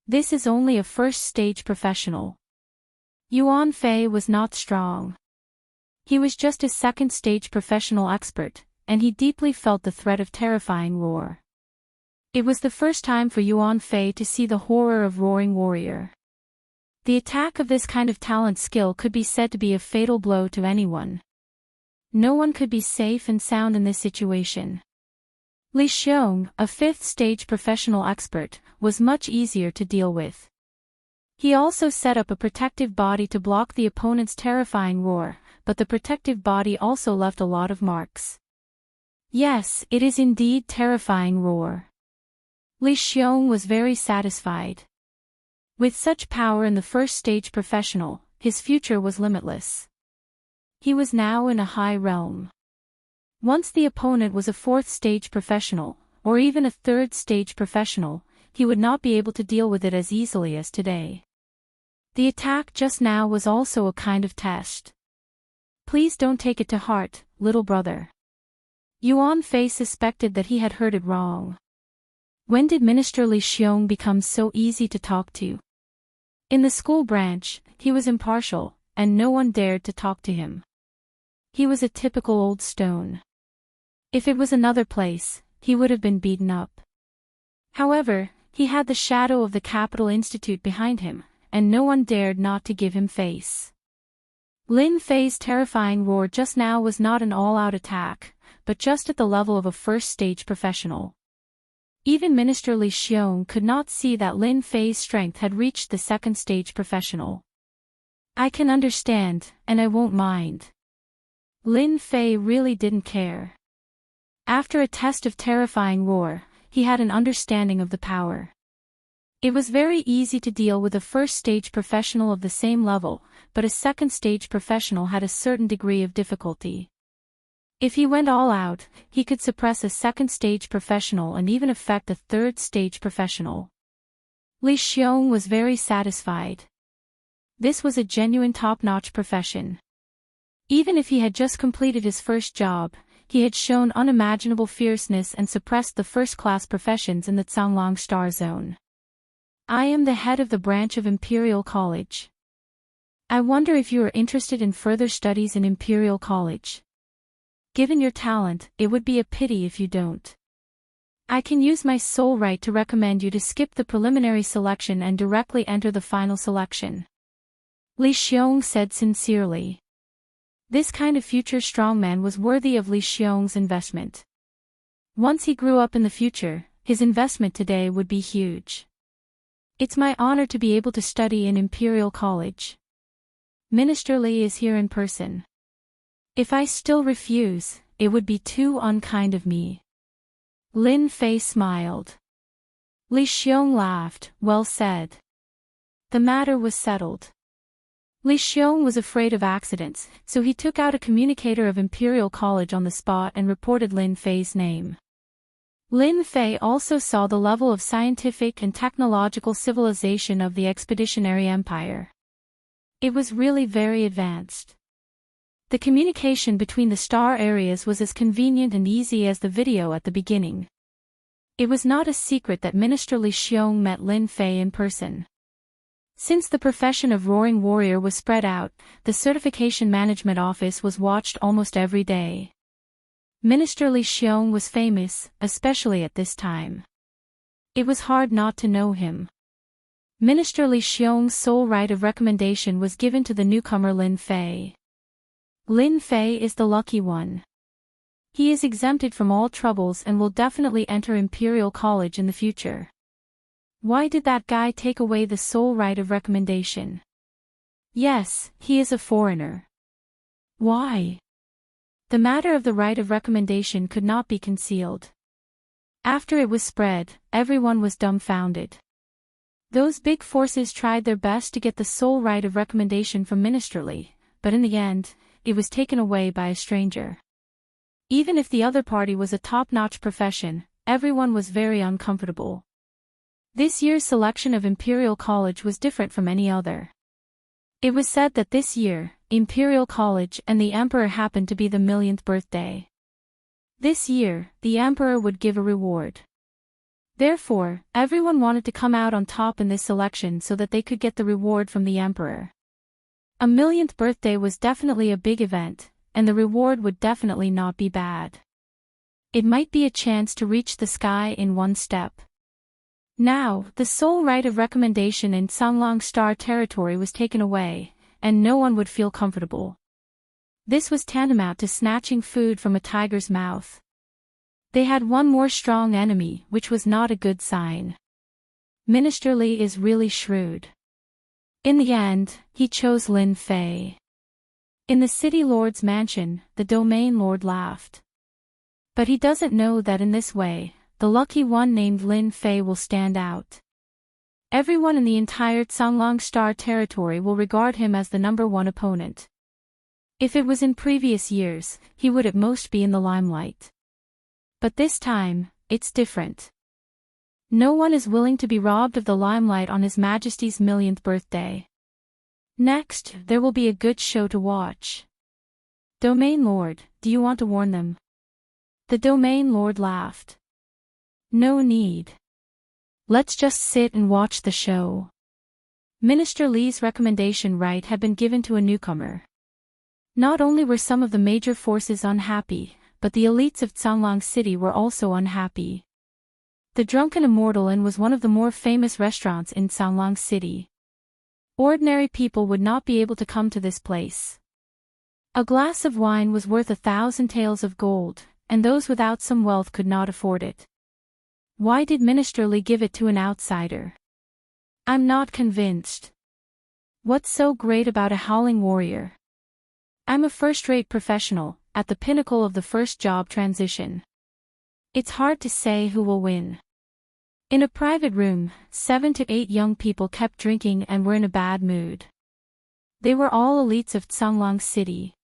This is only a 1st stage professional. Yuan Fei was not strong. He was just a 2nd stage professional expert, and he deeply felt the threat of terrifying roar. It was the first time for Yuan Fei to see the horror of Roaring Warrior. The attack of this kind of talent skill could be said to be a fatal blow to anyone. No one could be safe and sound in this situation. Li Xiong, a 5th stage professional expert, was much easier to deal with. He also set up a protective body to block the opponent's terrifying roar, but the protective body also left a lot of marks. Yes, it is indeed terrifying roar. Li Xiong was very satisfied. With such power in the 1st stage professional, his future was limitless. He was now in a high realm. Once the opponent was a 4th stage professional, or even a 3rd stage professional, he would not be able to deal with it as easily as today. The attack just now was also a kind of test. Please don't take it to heart, little brother. Yuan Fei suspected that he had heard it wrong. When did Minister Li Xiong become so easy to talk to? In the school branch, he was impartial, and no one dared to talk to him. He was a typical old stone. If it was another place, he would have been beaten up. However, he had the shadow of the Capital Institute behind him, and no one dared not to give him face. Lin Fei's terrifying roar just now was not an all-out attack, but just at the level of a first-stage professional. Even Minister Li Xiong could not see that Lin Fei's strength had reached the second-stage professional. I can understand, and I won't mind. Lin Fei really didn't care. After a test of terrifying roar, he had an understanding of the power. It was very easy to deal with a first-stage professional of the same level, but a second-stage professional had a certain degree of difficulty. If he went all out, he could suppress a second-stage professional and even affect a third-stage professional. Li Xiong was very satisfied. This was a genuine top-notch profession. Even if he had just completed his first job, he had shown unimaginable fierceness and suppressed the first-class professions in the Canglong Star Zone. I am the head of the branch of Imperial College. I wonder if you are interested in further studies in Imperial College. Given your talent, it would be a pity if you don't. I can use my sole right to recommend you to skip the preliminary selection and directly enter the final selection. Li Xiong said sincerely. This kind of future strongman was worthy of Li Xiong's investment. Once he grew up in the future, his investment today would be huge. It's my honor to be able to study in Imperial College. Minister Li is here in person. If I still refuse, it would be too unkind of me. Lin Fei smiled. Li Xiong laughed, well said. The matter was settled. Li Xiong was afraid of accidents, so he took out a communicator of Imperial College on the spot and reported Lin Fei's name. Lin Fei also saw the level of scientific and technological civilization of the Expeditionary Empire. It was really very advanced. The communication between the star areas was as convenient and easy as the video at the beginning. It was not a secret that Minister Li Xiong met Lin Fei in person. Since the profession of Roaring Warrior was spread out, the Certification Management Office was watched almost every day. Minister Li Xiong was famous, especially at this time. It was hard not to know him. Minister Li Xiong's sole right of recommendation was given to the newcomer Lin Fei. Lin Fei is the lucky one. He is exempted from all troubles and will definitely enter Imperial College in the future. Why did that guy take away the sole right of recommendation? Yes, he is a foreigner. Why? The matter of the right of recommendation could not be concealed. After it was spread, everyone was dumbfounded. Those big forces tried their best to get the sole right of recommendation from Minister Li, but in the end, it was taken away by a stranger. Even if the other party was a top-notch profession, everyone was very uncomfortable. This year's selection of Imperial College was different from any other. It was said that this year, Imperial College and the Emperor happened to be the 1,000,000th birthday. This year, the Emperor would give a reward. Therefore, everyone wanted to come out on top in this selection so that they could get the reward from the Emperor. A 1,000,000th birthday was definitely a big event, and the reward would definitely not be bad. It might be a chance to reach the sky in one step. Now, the sole right of recommendation in Canglong Star territory was taken away, and no one would feel comfortable. This was tantamount to snatching food from a tiger's mouth. They had one more strong enemy, which was not a good sign. Minister Li is really shrewd. In the end, he chose Lin Fei. In the City Lord's mansion, the Domain Lord laughed. But he doesn't know that in this way, the lucky one named Lin Fei will stand out. Everyone in the entire Canglong Star territory will regard him as the #1 opponent. If it was in previous years, he would at most be in the limelight. But this time, it's different. No one is willing to be robbed of the limelight on His Majesty's 1,000,000th birthday. Next, there will be a good show to watch. Domain Lord, do you want to warn them? The Domain Lord laughed. No need. Let's just sit and watch the show. Minister Li's recommendation right had been given to a newcomer. Not only were some of the major forces unhappy, but the elites of Canglong City were also unhappy. The Drunken Immortal Inn was one of the more famous restaurants in Canglong City. Ordinary people would not be able to come to this place. A glass of wine was worth 1,000 taels of gold, and those without some wealth could not afford it. Why did Ministerly give it to an outsider? I'm not convinced. What's so great about a howling warrior? I'm a first-rate professional, at the pinnacle of the first job transition. It's hard to say who will win. In a private room, 7 to 8 young people kept drinking and were in a bad mood. They were all elites of Tsanglang City.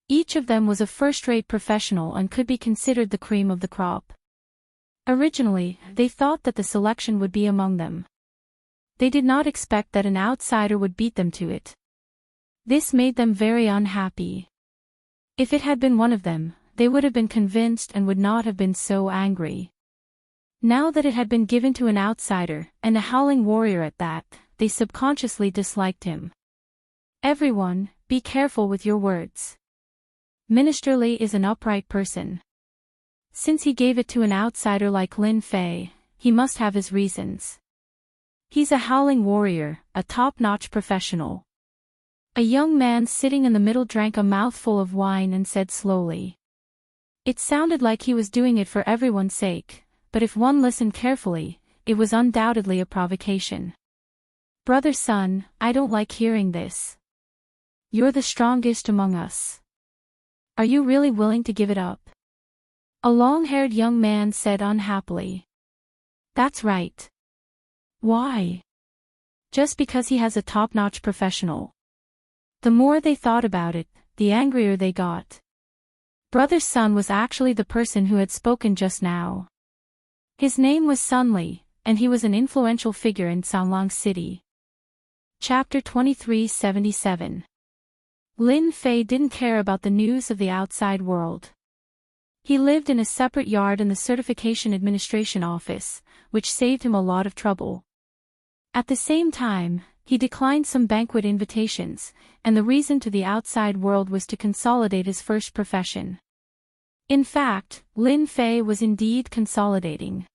Each of them was a first-rate professional and could be considered the cream of the crop. Originally, they thought that the selection would be among them. They did not expect that an outsider would beat them to it. This made them very unhappy. If it had been one of them, they would have been convinced and would not have been so angry. Now that it had been given to an outsider, and a howling warrior at that, they subconsciously disliked him. Everyone, be careful with your words. Ministerly is an upright person. Since he gave it to an outsider like Lin Fei, he must have his reasons. He's a howling warrior, a top-notch professional. A young man sitting in the middle drank a mouthful of wine and said slowly. It sounded like he was doing it for everyone's sake, but if one listened carefully, it was undoubtedly a provocation. Brother Sun, I don't like hearing this. You're the strongest among us. Are you really willing to give it up? A long-haired young man said unhappily. That's right. Why? Just because he has a top-notch professional. The more they thought about it, the angrier they got. Brother Sun was actually the person who had spoken just now. His name was Sun Li, and he was an influential figure in Tsanglang City. Chapter 2377. Lin Fei didn't care about the news of the outside world. He lived in a separate yard in the Certification Administration office, which saved him a lot of trouble. At the same time, he declined some banquet invitations, and the reason to the outside world was to consolidate his first profession. In fact, Lin Fei was indeed consolidating.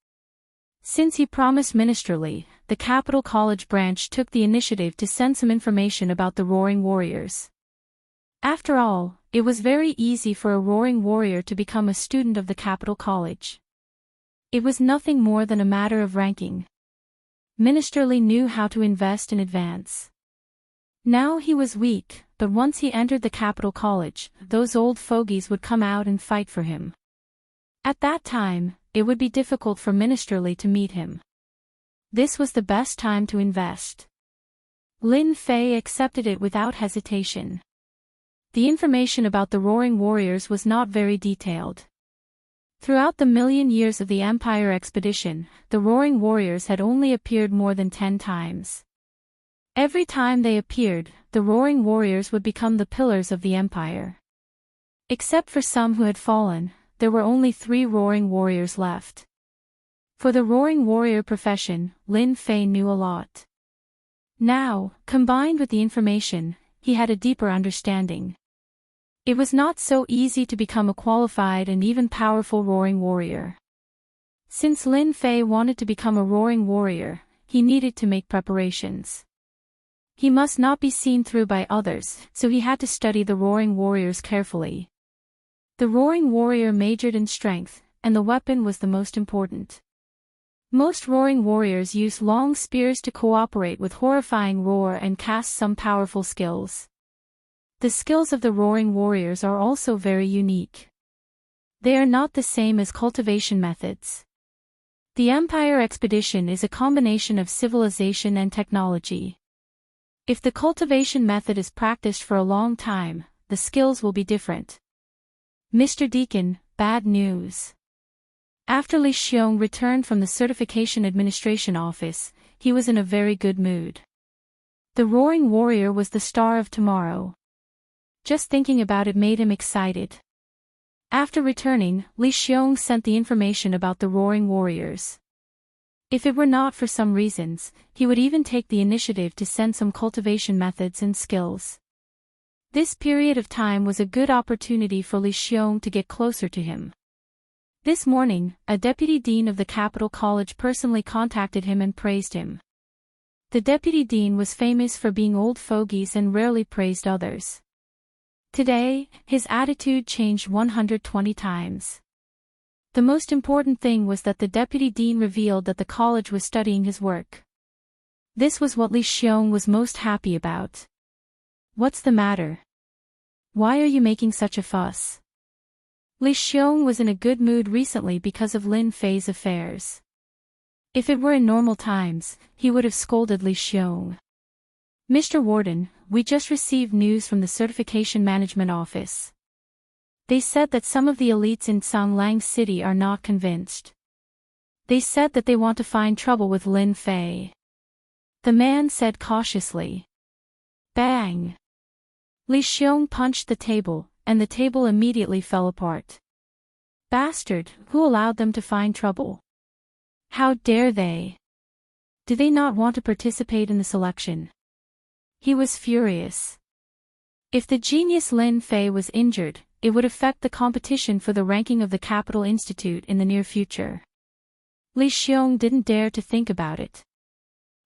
Since he promised Ministerly, the Capital College branch took the initiative to send some information about the Roaring Warriors. After all, it was very easy for a Roaring Warrior to become a student of the Capital College. It was nothing more than a matter of ranking. Ministerly knew how to invest in advance. Now he was weak, but once he entered the Capital College, those old fogies would come out and fight for him. At that time, it would be difficult for Ministerly to meet him. This was the best time to invest. Lin Fei accepted it without hesitation. The information about the Roaring Warriors was not very detailed. Throughout the million years of the Empire expedition, the Roaring Warriors had only appeared more than 10 times. Every time they appeared, the Roaring Warriors would become the pillars of the Empire. Except for some who had fallen, there were only 3 Roaring Warriors left. For the Roaring Warrior profession, Lin Fei knew a lot. Now, combined with the information, he had a deeper understanding. It was not so easy to become a qualified and even powerful Roaring Warrior. Since Lin Fei wanted to become a Roaring Warrior, he needed to make preparations. He must not be seen through by others, so he had to study the Roaring Warriors carefully. The Roaring Warrior majored in strength, and the weapon was the most important. Most Roaring Warriors use long spears to cooperate with horrifying roar and cast some powerful skills. The skills of the Roaring Warriors are also very unique. They are not the same as cultivation methods. The Empire expedition is a combination of civilization and technology. If the cultivation method is practiced for a long time, the skills will be different. Mr. Deacon, bad news. After Li Xiong returned from the Certification Administration office, he was in a very good mood. The Roaring Warrior was the star of tomorrow. Just thinking about it made him excited. After returning, Li Xiong sent the information about the Roaring Warriors. If it were not for some reasons, he would even take the initiative to send some cultivation methods and skills. This period of time was a good opportunity for Li Xiong to get closer to him. This morning, a deputy dean of the Capital College personally contacted him and praised him. The deputy dean was famous for being old fogies and rarely praised others. Today, his attitude changed 120 times. The most important thing was that the deputy dean revealed that the college was studying his work. This was what Li Xiong was most happy about. What's the matter? Why are you making such a fuss? Li Xiong was in a good mood recently because of Lin Fei's affairs. If it were in normal times, he would have scolded Li Xiong. Mr. Warden, we just received news from the Certification Management Office. They said that some of the elites in Songlang City are not convinced. They said that they want to find trouble with Lin Fei. The man said cautiously. Bang! Li Xiong punched the table, and the table immediately fell apart. Bastard, who allowed them to find trouble? How dare they? Do they not want to participate in the selection? He was furious. If the genius Lin Fei was injured, it would affect the competition for the ranking of the Capital Institute in the near future. Li Xiong didn't dare to think about it.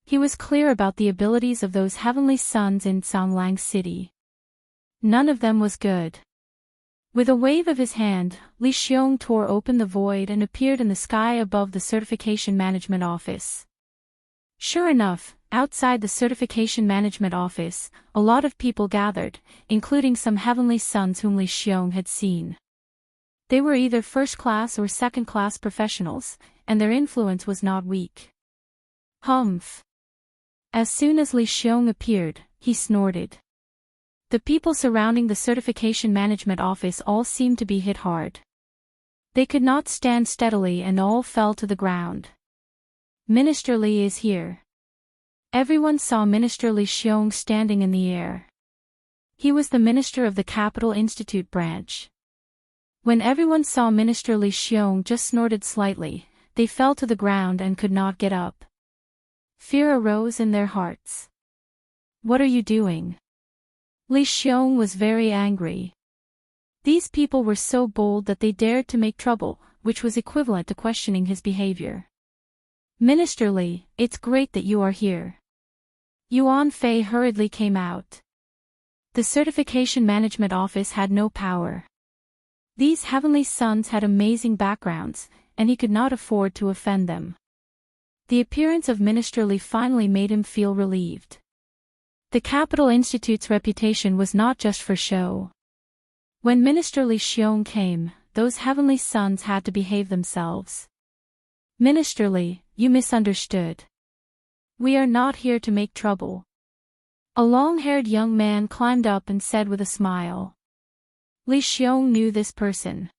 He was clear about the abilities of those heavenly sons in Songlang City. None of them was good. With a wave of his hand, Li Xiong tore open the void and appeared in the sky above the Certification Management Office. Sure enough, outside the Certification Management Office, a lot of people gathered, including some heavenly sons whom Li Xiong had seen. They were either first-class or second-class professionals, and their influence was not weak. Humph! As soon as Li Xiong appeared, he snorted. The people surrounding the Certification Management Office all seemed to be hit hard. They could not stand steadily and all fell to the ground. Minister Li is here. Everyone saw Minister Li Xiong standing in the air. He was the minister of the Capital Institute branch. When everyone saw Minister Li Xiong just snorted slightly, they fell to the ground and could not get up. Fear arose in their hearts. What are you doing? Li Xiong was very angry. These people were so bold that they dared to make trouble, which was equivalent to questioning his behavior. Minister Li, it's great that you are here. Yuan Fei hurriedly came out. The Certification Management Office had no power. These heavenly sons had amazing backgrounds, and he could not afford to offend them. The appearance of Minister Li finally made him feel relieved. The Capital Institute's reputation was not just for show. When Minister Li Xiong came, those heavenly sons had to behave themselves. Minister Li, you misunderstood. We are not here to make trouble. A long-haired young man climbed up and said with a smile. Li Xiong knew this person.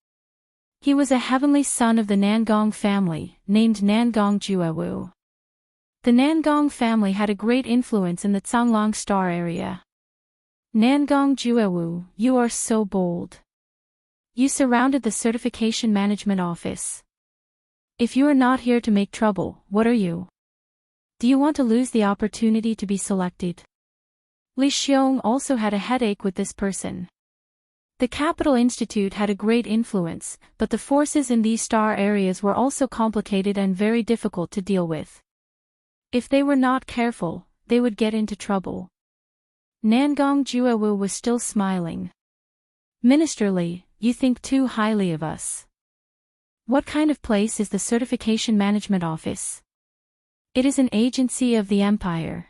He was a heavenly son of the Nangong family, named Nangong Juewu. The Nangong family had a great influence in the Zhanglang Star area. Nangong Juewu, you are so bold. You surrounded the Certification Management Office. If you are not here to make trouble, what are you? Do you want to lose the opportunity to be selected? Li Xiong also had a headache with this person. The Capital Institute had a great influence, but the forces in these star areas were also complicated and very difficult to deal with. If they were not careful, they would get into trouble. Nangong Juewu was still smiling. Minister Li, you think too highly of us. What kind of place is the Certification Management Office? It is an agency of the Empire.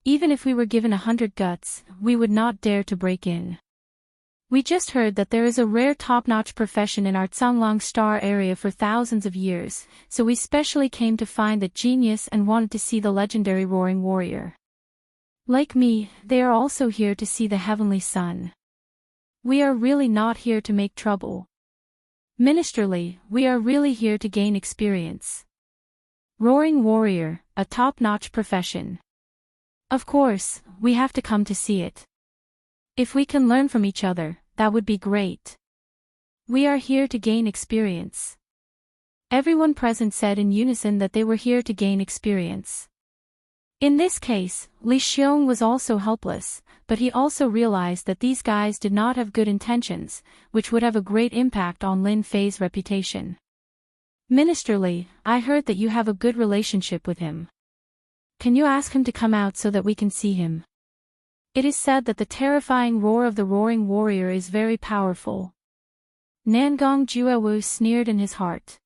Even if we were given 100 guts, we would not dare to break in. We just heard that there is a rare top-notch profession in our Zhanglang Star area for thousands of years, so we specially came to find that genius and wanted to see the legendary Roaring Warrior. Like me, they are also here to see the Heavenly Sun. We are really not here to make trouble. Minister Li, we are really here to gain experience. Roaring Warrior, a top-notch profession. Of course, we have to come to see it. If we can learn from each other, that would be great. We are here to gain experience. Everyone present said in unison that they were here to gain experience. In this case, Li Xiong was also helpless, but he also realized that these guys did not have good intentions, which would have a great impact on Lin Fei's reputation. Minister Li, I heard that you have a good relationship with him. Can you ask him to come out so that we can see him? It is said that the terrifying roar of the roaring warrior is very powerful. Nangong Juewu sneered in his heart.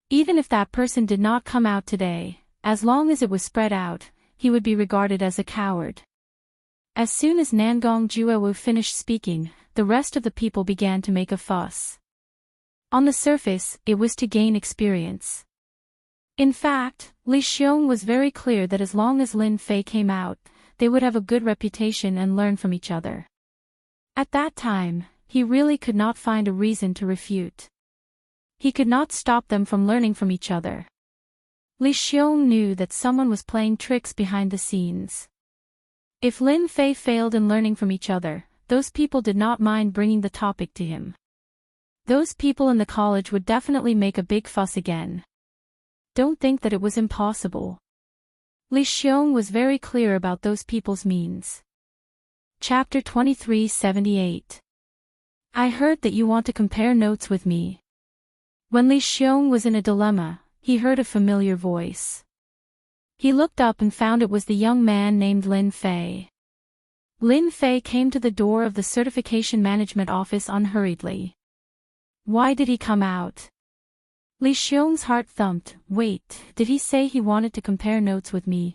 Even if that person did not come out today, as long as it was spread out, he would be regarded as a coward. As soon as Nangong Juewu finished speaking, the rest of the people began to make a fuss. On the surface, it was to gain experience. In fact, Li Xiong was very clear that as long as Lin Fei came out, they would have a good reputation and learn from each other. At that time, he really could not find a reason to refute. He could not stop them from learning from each other. Li Xiong knew that someone was playing tricks behind the scenes. If Lin Fei failed in learning from each other, those people did not mind bringing the topic to him. Those people in the college would definitely make a big fuss again. Don't think that it was impossible. Li Xiong was very clear about those people's means. Chapter 2378. I heard that you want to compare notes with me. When Li Xiong was in a dilemma, he heard a familiar voice. He looked up and found it was the young man named Lin Fei. Lin Fei came to the door of the certification management office unhurriedly. Why did he come out? Li Xiong's heart thumped. Wait, did he say he wanted to compare notes with me?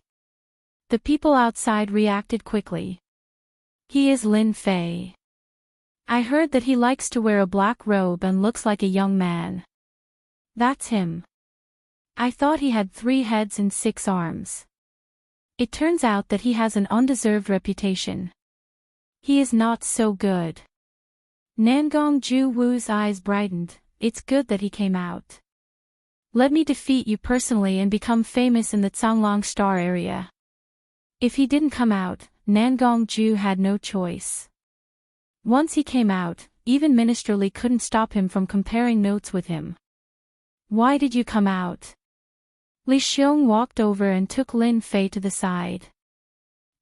The people outside reacted quickly. He is Lin Fei. I heard that he likes to wear a black robe and looks like a young man. That's him. I thought he had 3 heads and 6 arms. It turns out that he has an undeserved reputation. He is not so good. Nangong Juwu's eyes brightened. It's good that he came out. Let me defeat you personally and become famous in the Canglong Star area. If he didn't come out, Nangong Ju had no choice. Once he came out, even Minister Li couldn't stop him from comparing notes with him. Why did you come out? Li Xiong walked over and took Lin Fei to the side.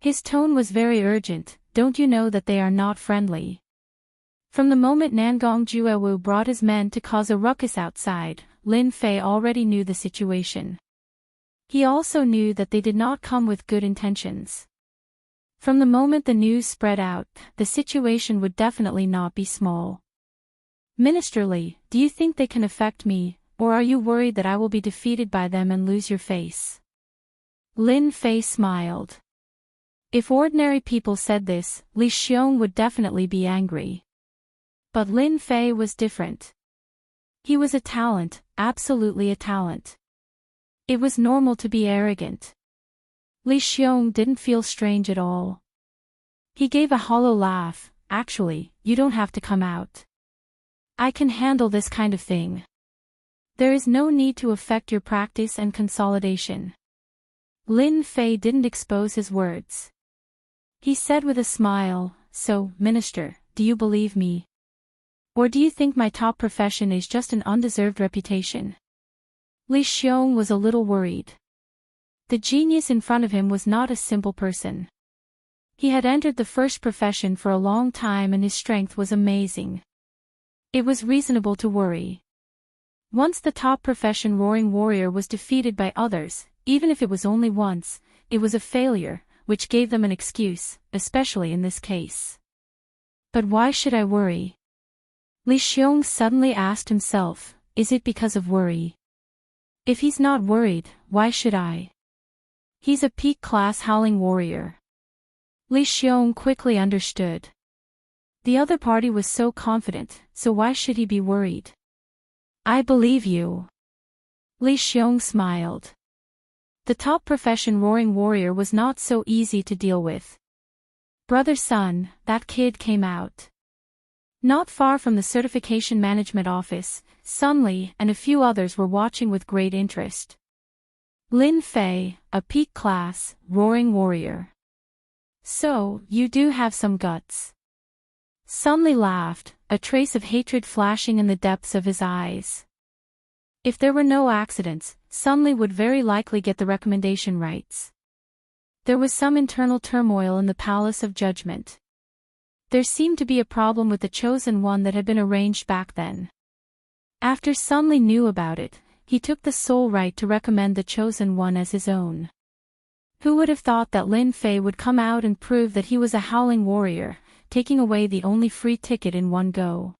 His tone was very urgent. Don't you know that they are not friendly? From the moment Nangong Juewu brought his men to cause a ruckus outside, Lin Fei already knew the situation. He also knew that they did not come with good intentions. From the moment the news spread out, the situation would definitely not be small. Minister Li, do you think they can affect me, or are you worried that I will be defeated by them and lose your face? Lin Fei smiled. If ordinary people said this, Li Xiong would definitely be angry. But Lin Fei was different. He was a talent, absolutely a talent. It was normal to be arrogant. Li Xiong didn't feel strange at all. He gave a hollow laugh. Actually, you don't have to come out. I can handle this kind of thing. There is no need to affect your practice and consolidation. Lin Fei didn't expose his words. He said with a smile, so, Minister, do you believe me? Or do you think my top profession is just an undeserved reputation? Li Xiong was a little worried. The genius in front of him was not a simple person. He had entered the first profession for a long time and his strength was amazing. It was reasonable to worry. Once the top profession roaring warrior was defeated by others, even if it was only once, it was a failure, which gave them an excuse, especially in this case. But why should I worry? Li Xiong suddenly asked himself, is it because of worry? If he's not worried, why should I? He's a peak class howling warrior. Li Xiong quickly understood. The other party was so confident, so why should he be worried? I believe you. Li Xiong smiled. The top profession roaring warrior was not so easy to deal with. Brother Sun, that kid came out. Not far from the certification management office, Sun Li and a few others were watching with great interest. Lin Fei, a peak class, roaring warrior. So, you do have some guts. Sun Li laughed, a trace of hatred flashing in the depths of his eyes. If there were no accidents, Sun Li would very likely get the recommendation rights. There was some internal turmoil in the Palace of Judgment. There seemed to be a problem with the Chosen One that had been arranged back then. After Sun Li knew about it, he took the sole right to recommend the Chosen One as his own. Who would have thought that Lin Fei would come out and prove that he was a howling warrior, taking away the only free ticket in one go?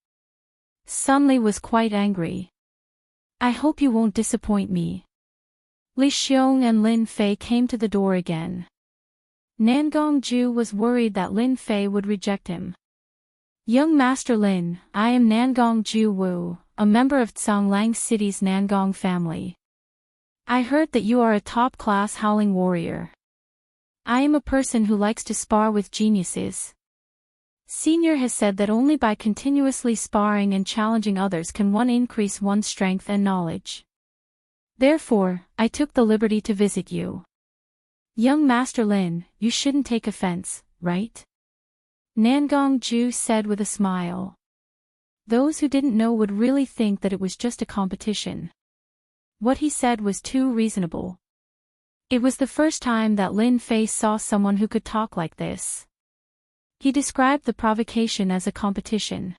Sun Li was quite angry. I hope you won't disappoint me. Li Xiong and Lin Fei came to the door again. Nangongju was worried that Lin Fei would reject him. Young Master Lin, I am Nangongju Wu, a member of Tsanglang City's Nangong family. I heard that you are a top-class howling warrior. I am a person who likes to spar with geniuses. Senior has said that only by continuously sparring and challenging others can one increase one's strength and knowledge. Therefore, I took the liberty to visit you. Young Master Lin, you shouldn't take offense, right? Nangongju said with a smile. Those who didn't know would really think that it was just a competition. What he said was too reasonable. It was the first time that Lin Fei saw someone who could talk like this. He described the provocation as a competition.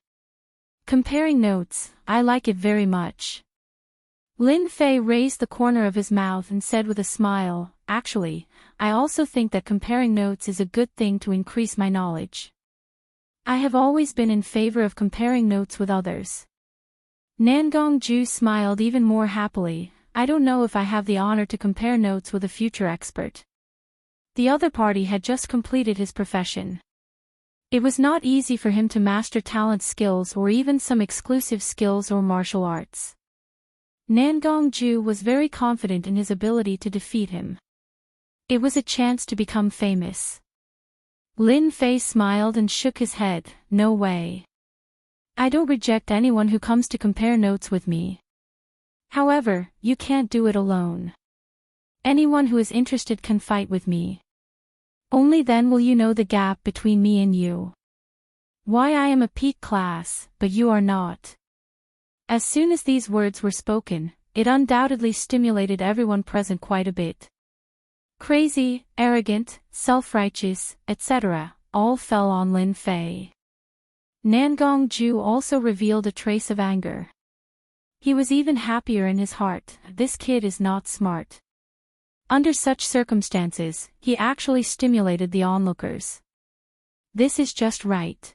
Comparing notes, I like it very much. Lin Fei raised the corner of his mouth and said with a smile, actually, I also think that comparing notes is a good thing to increase my knowledge. I have always been in favor of comparing notes with others. Nangongju smiled even more happily. I don't know if I have the honor to compare notes with a future expert. The other party had just completed his profession. It was not easy for him to master talent skills or even some exclusive skills or martial arts. Nangongju was very confident in his ability to defeat him. It was a chance to become famous. Lin Fei smiled and shook his head, no way. I don't reject anyone who comes to compare notes with me. However, you can't do it alone. Anyone who is interested can fight with me. Only then will you know the gap between me and you. Why I am a peak class, but you are not. As soon as these words were spoken, it undoubtedly stimulated everyone present quite a bit. Crazy, arrogant, self-righteous, etc., all fell on Lin Fei. Nangongju also revealed a trace of anger. He was even happier in his heart. This kid is not smart. Under such circumstances, he actually stimulated the onlookers. This is just right.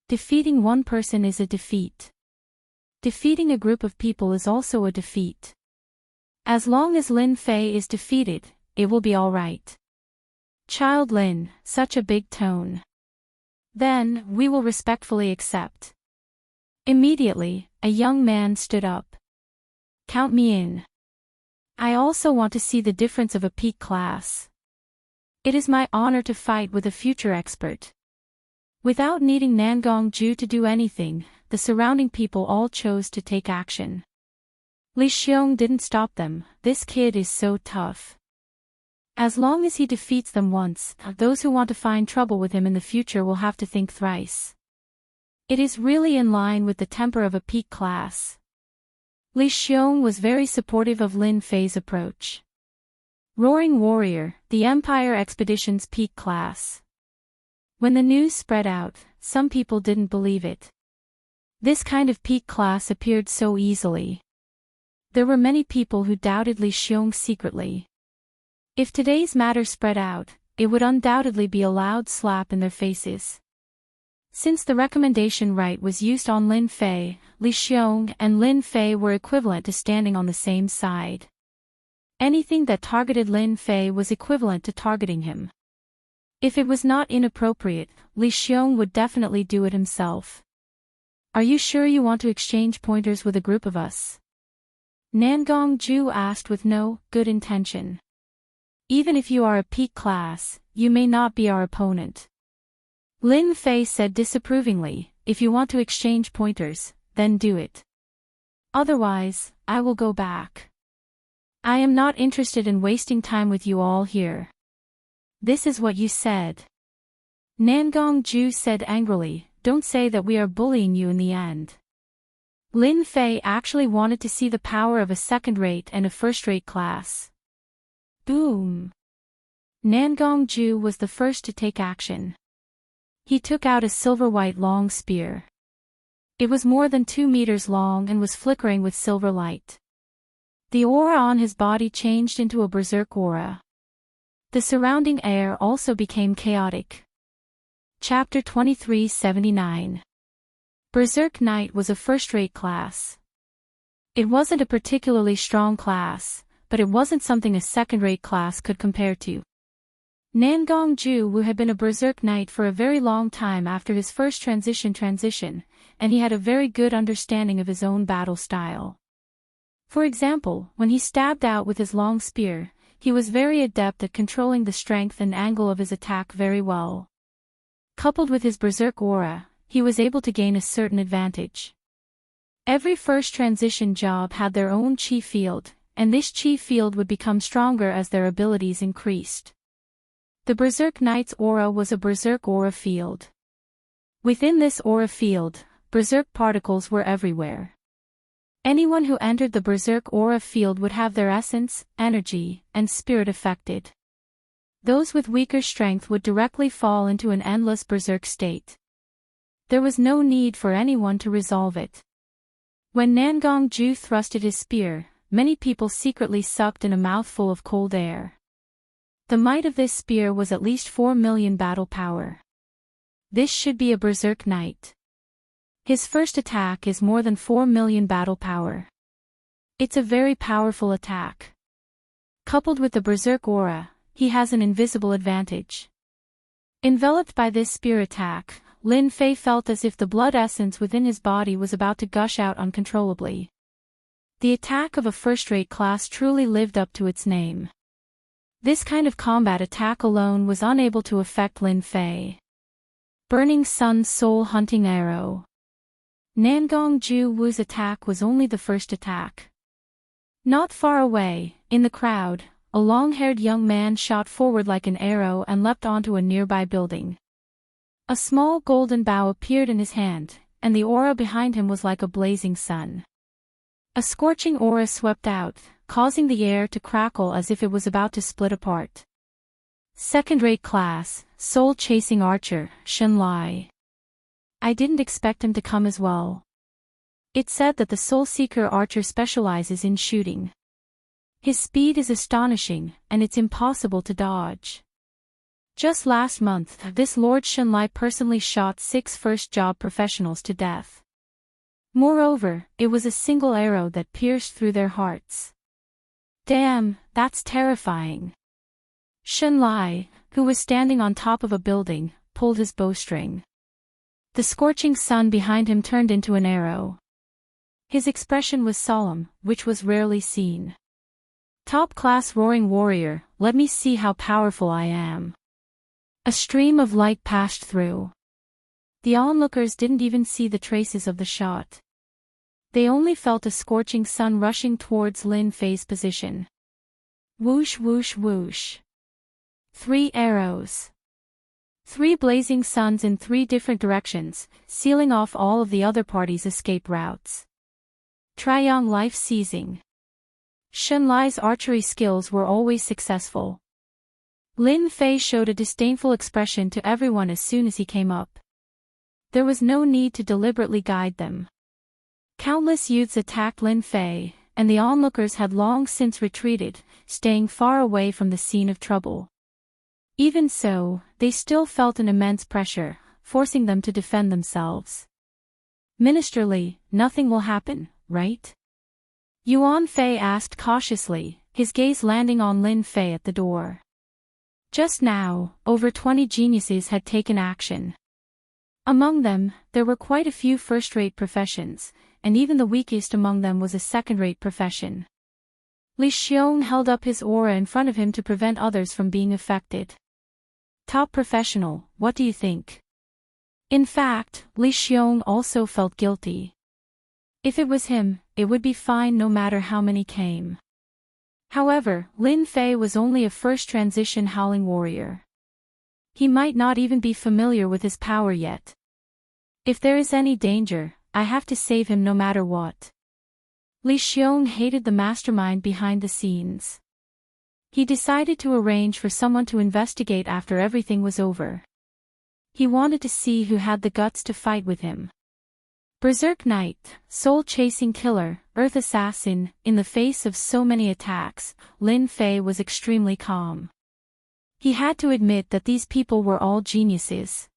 Defeating one person is a defeat. Defeating a group of people is also a defeat. As long as Lin Fei is defeated, it will be all right. Child Lin, such a big tone. Then, we will respectfully accept. Immediately, a young man stood up. Count me in. I also want to see the difference of a peak class. It is my honor to fight with a future expert. Without needing Nangongju to do anything, the surrounding people all chose to take action. Li Xiong didn't stop them. This kid is so tough. As long as he defeats them once, those who want to find trouble with him in the future will have to think thrice. It is really in line with the temper of a peak class. Li Xiong was very supportive of Lin Fei's approach. Roaring Warrior, the Empire Expedition's peak class. When the news spread out, some people didn't believe it. This kind of peak class appeared so easily. There were many people who doubted Li Xiong secretly. If today's matter spread out, it would undoubtedly be a loud slap in their faces. Since the recommendation right was used on Lin Fei, Li Xiong and Lin Fei were equivalent to standing on the same side. Anything that targeted Lin Fei was equivalent to targeting him. If it was not inappropriate, Li Xiong would definitely do it himself. Are you sure you want to exchange pointers with a group of us? Nangongju asked with no good intention. Even if you are a peak class, you may not be our opponent. Lin Fei said disapprovingly, if you want to exchange pointers, then do it. Otherwise, I will go back. I am not interested in wasting time with you all here. This is what you said. Nangongju said angrily, don't say that we are bullying you in the end. Lin Fei actually wanted to see the power of a second-rate and a first-rate class. Boom! Nangongju was the first to take action. He took out a silver-white long spear. It was more than 2 meters long and was flickering with silver light. The aura on his body changed into a berserk aura. The surrounding air also became chaotic. Chapter 2379. Berserk Knight was a first-rate class. It wasn't a particularly strong class, but it wasn't something a second-rate class could compare to. Nangong Ju had been a Berserk Knight for a very long time after his first transition, and he had a very good understanding of his own battle style. For example, when he stabbed out with his long spear, he was very adept at controlling the strength and angle of his attack very well. Coupled with his Berserk aura, he was able to gain a certain advantage. Every first transition job had their own chi field, and this chi field would become stronger as their abilities increased. The Berserk Knight's aura was a Berserk aura field. Within this aura field, Berserk particles were everywhere. Anyone who entered the Berserk aura field would have their essence, energy, and spirit affected. Those with weaker strength would directly fall into an endless Berserk state. There was no need for anyone to resolve it. When Nangong Ju thrusted his spear, many people secretly sucked in a mouthful of cold air. The might of this spear was at least 4 million battle power. This should be a Berserk Knight. His first attack is more than 4 million battle power. It's a very powerful attack. Coupled with the Berserk aura, he has an invisible advantage. Enveloped by this spear attack, Lin Fei felt as if the blood essence within his body was about to gush out uncontrollably. The attack of a first-rate class truly lived up to its name. This kind of combat attack alone was unable to affect Lin Fei. Burning Sun's Soul Hunting Arrow. Nangong Ju Wu's attack was only the first attack. Not far away, in the crowd, a long-haired young man shot forward like an arrow and leapt onto a nearby building. A small golden bow appeared in his hand, and the aura behind him was like a blazing sun. A scorching aura swept out, causing the air to crackle as if it was about to split apart. Second-rate class, soul-chasing archer, Shen Lai. I didn't expect him to come as well. It's said that the soul-seeker archer specializes in shooting. His speed is astonishing, and it's impossible to dodge. Just last month, this Lord Shen Lai personally shot 6 first-job professionals to death. Moreover, it was a single arrow that pierced through their hearts. Damn, that's terrifying. Shen Lai, who was standing on top of a building, pulled his bowstring. The scorching sun behind him turned into an arrow. His expression was solemn, which was rarely seen. Top-class roaring warrior, let me see how powerful I am. A stream of light passed through. The onlookers didn't even see the traces of the shot. They only felt a scorching sun rushing towards Lin Fei's position. Whoosh whoosh whoosh. 3 arrows. 3 blazing suns in 3 different directions, sealing off all of the other party's escape routes. Triang life seizing. Shen Lai's archery skills were always successful. Lin Fei showed a disdainful expression to everyone as soon as he came up. There was no need to deliberately guide them. Countless youths attacked Lin Fei, and the onlookers had long since retreated, staying far away from the scene of trouble. Even so, they still felt an immense pressure, forcing them to defend themselves. Ministerly, nothing will happen, right? Yuan Fei asked cautiously, his gaze landing on Lin Fei at the door. Just now, over 20 geniuses had taken action. Among them, there were quite a few first-rate professions, and even the weakest among them was a second-rate profession. Li Xiong held up his aura in front of him to prevent others from being affected. Top professional, what do you think? In fact, Li Xiong also felt guilty. If it was him, it would be fine no matter how many came. However, Lin Fei was only a first transition howling warrior. He might not even be familiar with his power yet. If there is any danger, I have to save him no matter what. Li Xiong hated the mastermind behind the scenes. He decided to arrange for someone to investigate after everything was over. He wanted to see who had the guts to fight with him. Berserk Knight, soul-chasing killer, earth assassin, in the face of so many attacks, Lin Fei was extremely calm. He had to admit that these people were all geniuses.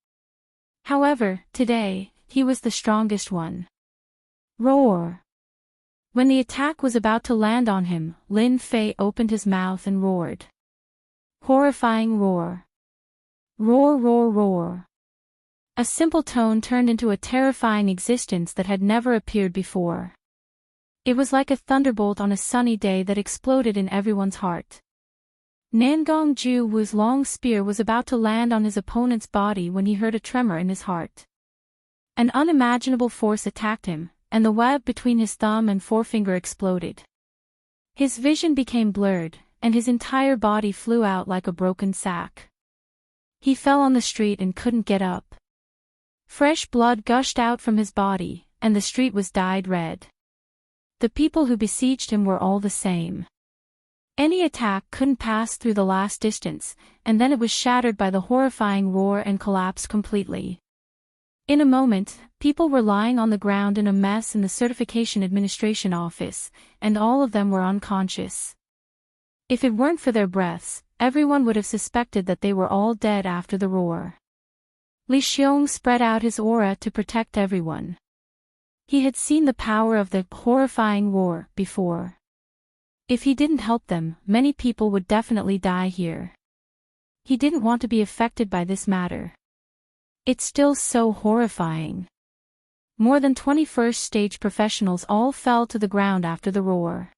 However, today, he was the strongest one. Roar! When the attack was about to land on him, Lin Fei opened his mouth and roared. Horrifying roar. Roar, roar, roar. A simple tone turned into a terrifying existence that had never appeared before. It was like a thunderbolt on a sunny day that exploded in everyone's heart. Nangong Ju Wu's long spear was about to land on his opponent's body when he heard a tremor in his heart. An unimaginable force attacked him, and the web between his thumb and forefinger exploded. His vision became blurred, and his entire body flew out like a broken sack. He fell on the street and couldn't get up. Fresh blood gushed out from his body, and the street was dyed red. The people who besieged him were all the same. Any attack couldn't pass through the last distance, and then it was shattered by the horrifying roar and collapsed completely. In a moment, people were lying on the ground in a mess in the Certification Administration office, and all of them were unconscious. If it weren't for their breaths, everyone would have suspected that they were all dead after the roar. Li Xiong spread out his aura to protect everyone. He had seen the power of the horrifying roar before. If he didn't help them, many people would definitely die here. He didn't want to be affected by this matter. It's still so horrifying. More than 21st stage professionals all fell to the ground after the roar.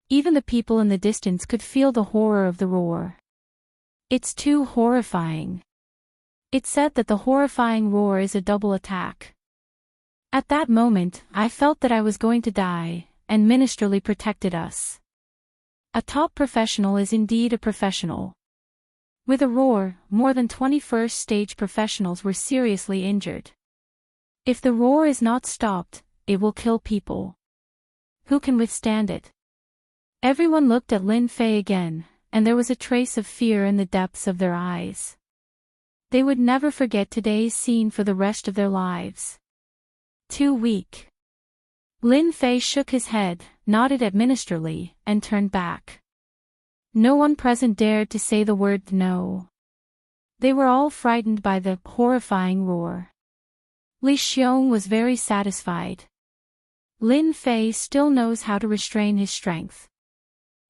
Even the people in the distance could feel the horror of the roar. It's too horrifying. It's said that the horrifying roar is a double attack. At that moment, I felt that I was going to die, and Ministerly protected us. A top professional is indeed a professional. With a roar, more than 21st stage professionals were seriously injured. If the roar is not stopped, it will kill people. Who can withstand it? Everyone looked at Lin Fei again, and there was a trace of fear in the depths of their eyes. They would never forget today's scene for the rest of their lives. Too weak. Lin Fei shook his head, nodded at Ministerly, and turned back. No one present dared to say the word no. They were all frightened by the horrifying roar. Li Xiong was very satisfied. Lin Fei still knows how to restrain his strength.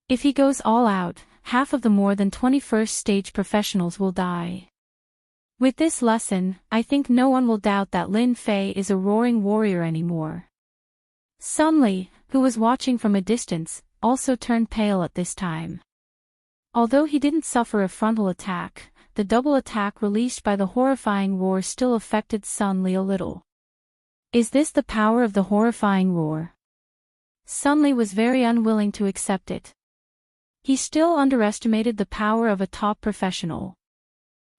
If he goes all out, half of the more than 21st stage professionals will die. With this lesson, I think no one will doubt that Lin Fei is a roaring warrior anymore. Sun Li, who was watching from a distance, also turned pale at this time. Although he didn't suffer a frontal attack, the double attack released by the horrifying roar still affected Sun Li a little. Is this the power of the horrifying roar? Sun Li was very unwilling to accept it. He still underestimated the power of a top professional.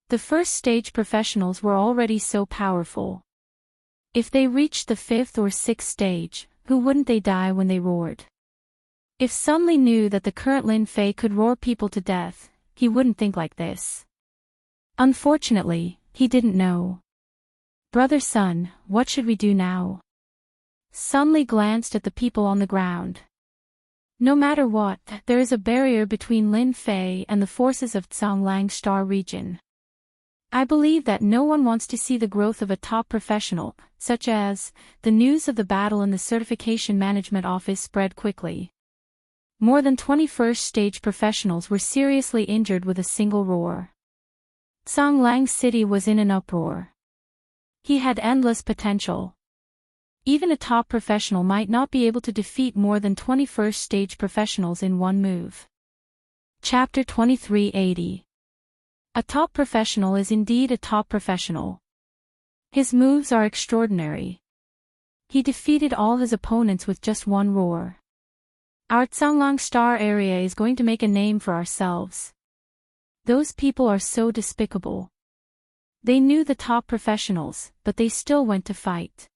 The first stage professionals were already so powerful. If they reached the 5th or 6th stage, who wouldn't they die when they roared? If Sun Li knew that the current Lin Fei could roar people to death, he wouldn't think like this. Unfortunately, he didn't know. Brother Sun, what should we do now? Sun Li glanced at the people on the ground. No matter what, there is a barrier between Lin Fei and the forces of Zhonglang Star region. I believe that no one wants to see the growth of a top professional, such as, the news of the battle in the Certification Management Office spread quickly. More than 21st stage professionals were seriously injured with a single roar. Zhonglang City was in an uproar. He had endless potential. Even a top professional might not be able to defeat more than 21st stage professionals in one move. Chapter 2380. A top professional is indeed a top professional. His moves are extraordinary. He defeated all his opponents with just one roar. Our Zhonglang Star area is going to make a name for ourselves. Those people are so despicable. They knew the top professionals, but they still went to fight.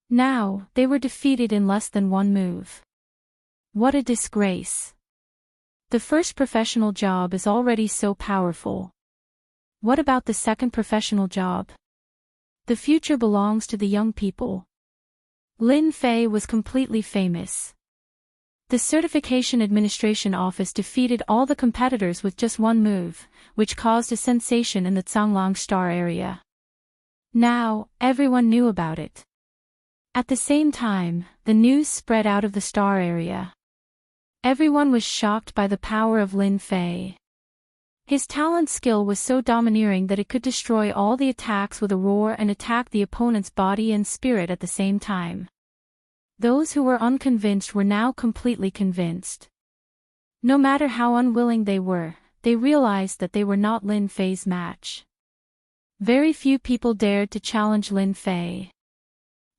Now, they were defeated in less than one move. What a disgrace. The first professional job is already so powerful. What about the second professional job? The future belongs to the young people. Lin Fei was completely famous. The Certification Administration Office defeated all the competitors with just one move, which caused a sensation in the Zhonglong Star area. Now, everyone knew about it. At the same time, the news spread out of the star area. Everyone was shocked by the power of Lin Fei. His talent skill was so domineering that it could destroy all the attacks with a roar and attack the opponent's body and spirit at the same time. Those who were unconvinced were now completely convinced. No matter how unwilling they were, they realized that they were not Lin Fei's match. Very few people dared to challenge Lin Fei.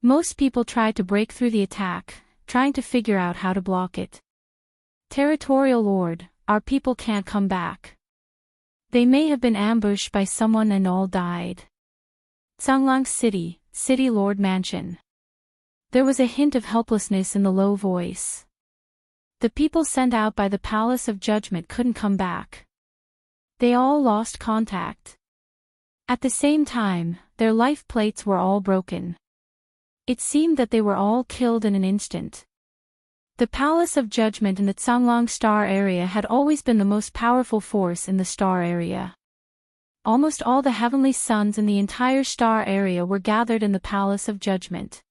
Most people tried to break through the attack, trying to figure out how to block it. Territorial Lord, our people can't come back. They may have been ambushed by someone and all died. Zhonglong City, City Lord Mansion. There was a hint of helplessness in the low voice. The people sent out by the Palace of Judgment couldn't come back. They all lost contact. At the same time, their life plates were all broken. It seemed that they were all killed in an instant. The Palace of Judgment in the Zhonglong Star area had always been the most powerful force in the star area. Almost all the heavenly suns in the entire star area were gathered in the Palace of Judgment.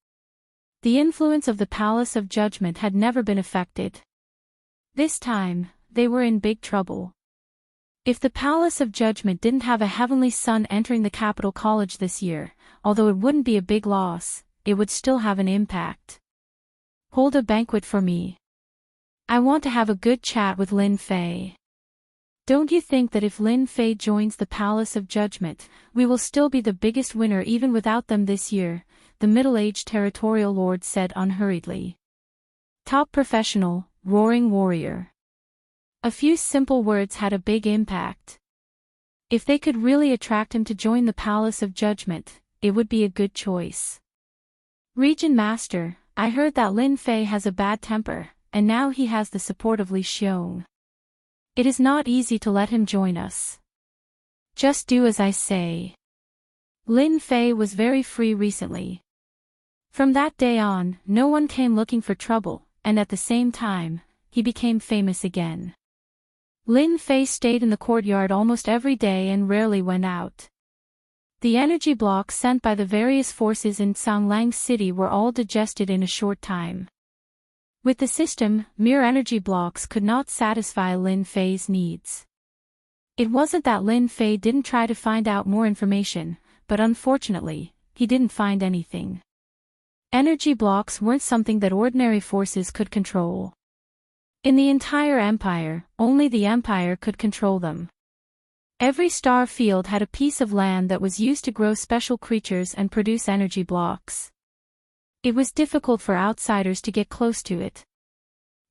The influence of the Palace of Judgment had never been affected. This time, they were in big trouble. If the Palace of Judgment didn't have a heavenly sun entering the Capital College this year, although it wouldn't be a big loss, it would still have an impact. Hold a banquet for me. I want to have a good chat with Lin Fei. Don't you think that if Lin Fei joins the Palace of Judgment, we will still be the biggest winner even without them this year? The middle-aged territorial lord said unhurriedly. Top professional, roaring warrior. A few simple words had a big impact. If they could really attract him to join the Palace of Judgment, it would be a good choice. Region Master, I heard that Lin Fei has a bad temper, and now he has the support of Li Xiong. It is not easy to let him join us. Just do as I say. Lin Fei was very free recently. From that day on, no one came looking for trouble, and at the same time, he became famous again. Lin Fei stayed in the courtyard almost every day and rarely went out. The energy blocks sent by the various forces in Zhonglong City were all digested in a short time. With the system, mere energy blocks could not satisfy Lin Fei's needs. It wasn't that Lin Fei didn't try to find out more information, but unfortunately, he didn't find anything. Energy blocks weren't something that ordinary forces could control. In the entire empire, only the empire could control them. Every star field had a piece of land that was used to grow special creatures and produce energy blocks. It was difficult for outsiders to get close to it.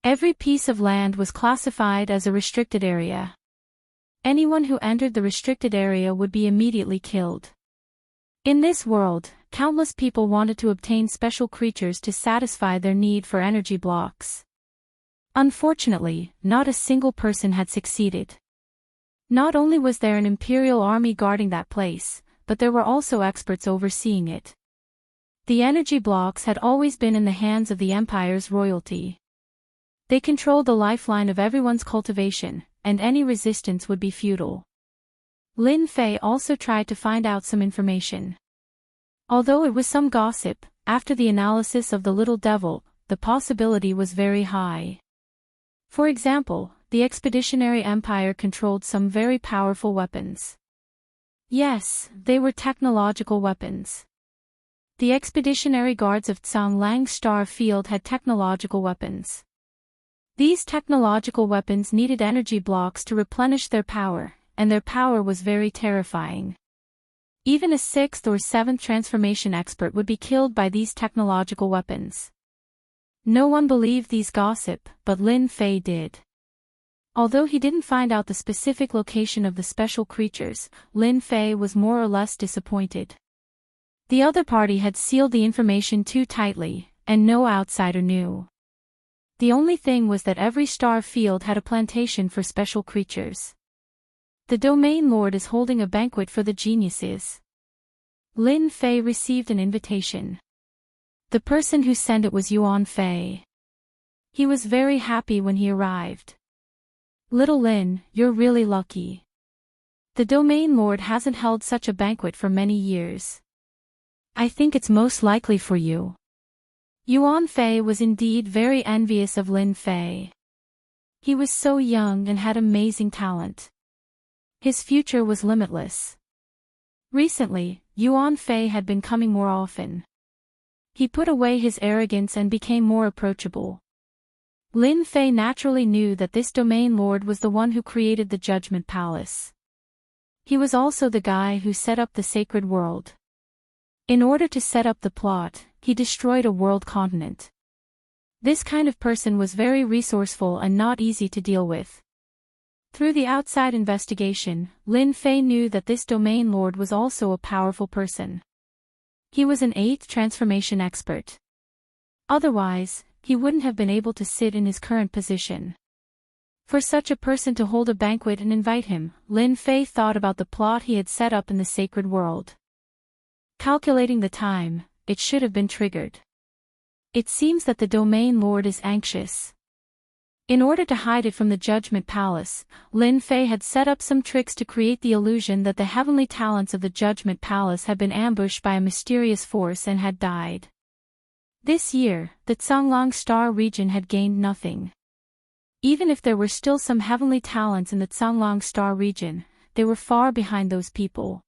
Every piece of land was classified as a restricted area. Anyone who entered the restricted area would be immediately killed. In this world, countless people wanted to obtain special creatures to satisfy their need for energy blocks. Unfortunately, not a single person had succeeded. Not only was there an imperial army guarding that place, but there were also experts overseeing it. The energy blocks had always been in the hands of the empire's royalty. They controlled the lifeline of everyone's cultivation, and any resistance would be futile. Lin Fei also tried to find out some information. Although it was some gossip, after the analysis of the little devil, the possibility was very high. For example, the Expeditionary Empire controlled some very powerful weapons. Yes, they were technological weapons. The Expeditionary Guards of Zhonglong Star Field had technological weapons. These technological weapons needed energy blocks to replenish their power, and their power was very terrifying. Even a 6th or 7th transformation expert would be killed by these technological weapons. No one believed these gossip, but Lin Fei did. Although he didn't find out the specific location of the special creatures, Lin Fei was more or less disappointed. The other party had sealed the information too tightly, and no outsider knew. The only thing was that every star field had a plantation for special creatures. The Domain Lord is holding a banquet for the geniuses. Lin Fei received an invitation. The person who sent it was Yuan Fei. He was very happy when he arrived. Little Lin, you're really lucky. The domain lord hasn't held such a banquet for many years. I think it's most likely for you. Yuan Fei was indeed very envious of Lin Fei. He was so young and had amazing talent. His future was limitless. Recently, Yuan Fei had been coming more often. He put away his arrogance and became more approachable. Lin Fei naturally knew that this domain lord was the one who created the Judgment Palace. He was also the guy who set up the sacred world. In order to set up the plot, he destroyed a world continent. This kind of person was very resourceful and not easy to deal with. Through the outside investigation, Lin Fei knew that this domain lord was also a powerful person. He was an 8th transformation expert. Otherwise, he wouldn't have been able to sit in his current position. For such a person to hold a banquet and invite him, Lin Fei thought about the plot he had set up in the sacred world. Calculating the time, it should have been triggered. It seems that the domain lord is anxious. In order to hide it from the Judgment Palace, Lin Fei had set up some tricks to create the illusion that the heavenly talents of the Judgment Palace had been ambushed by a mysterious force and had died. This year, the Changlong Star region had gained nothing. Even if there were still some heavenly talents in the Changlong Star region, they were far behind those people.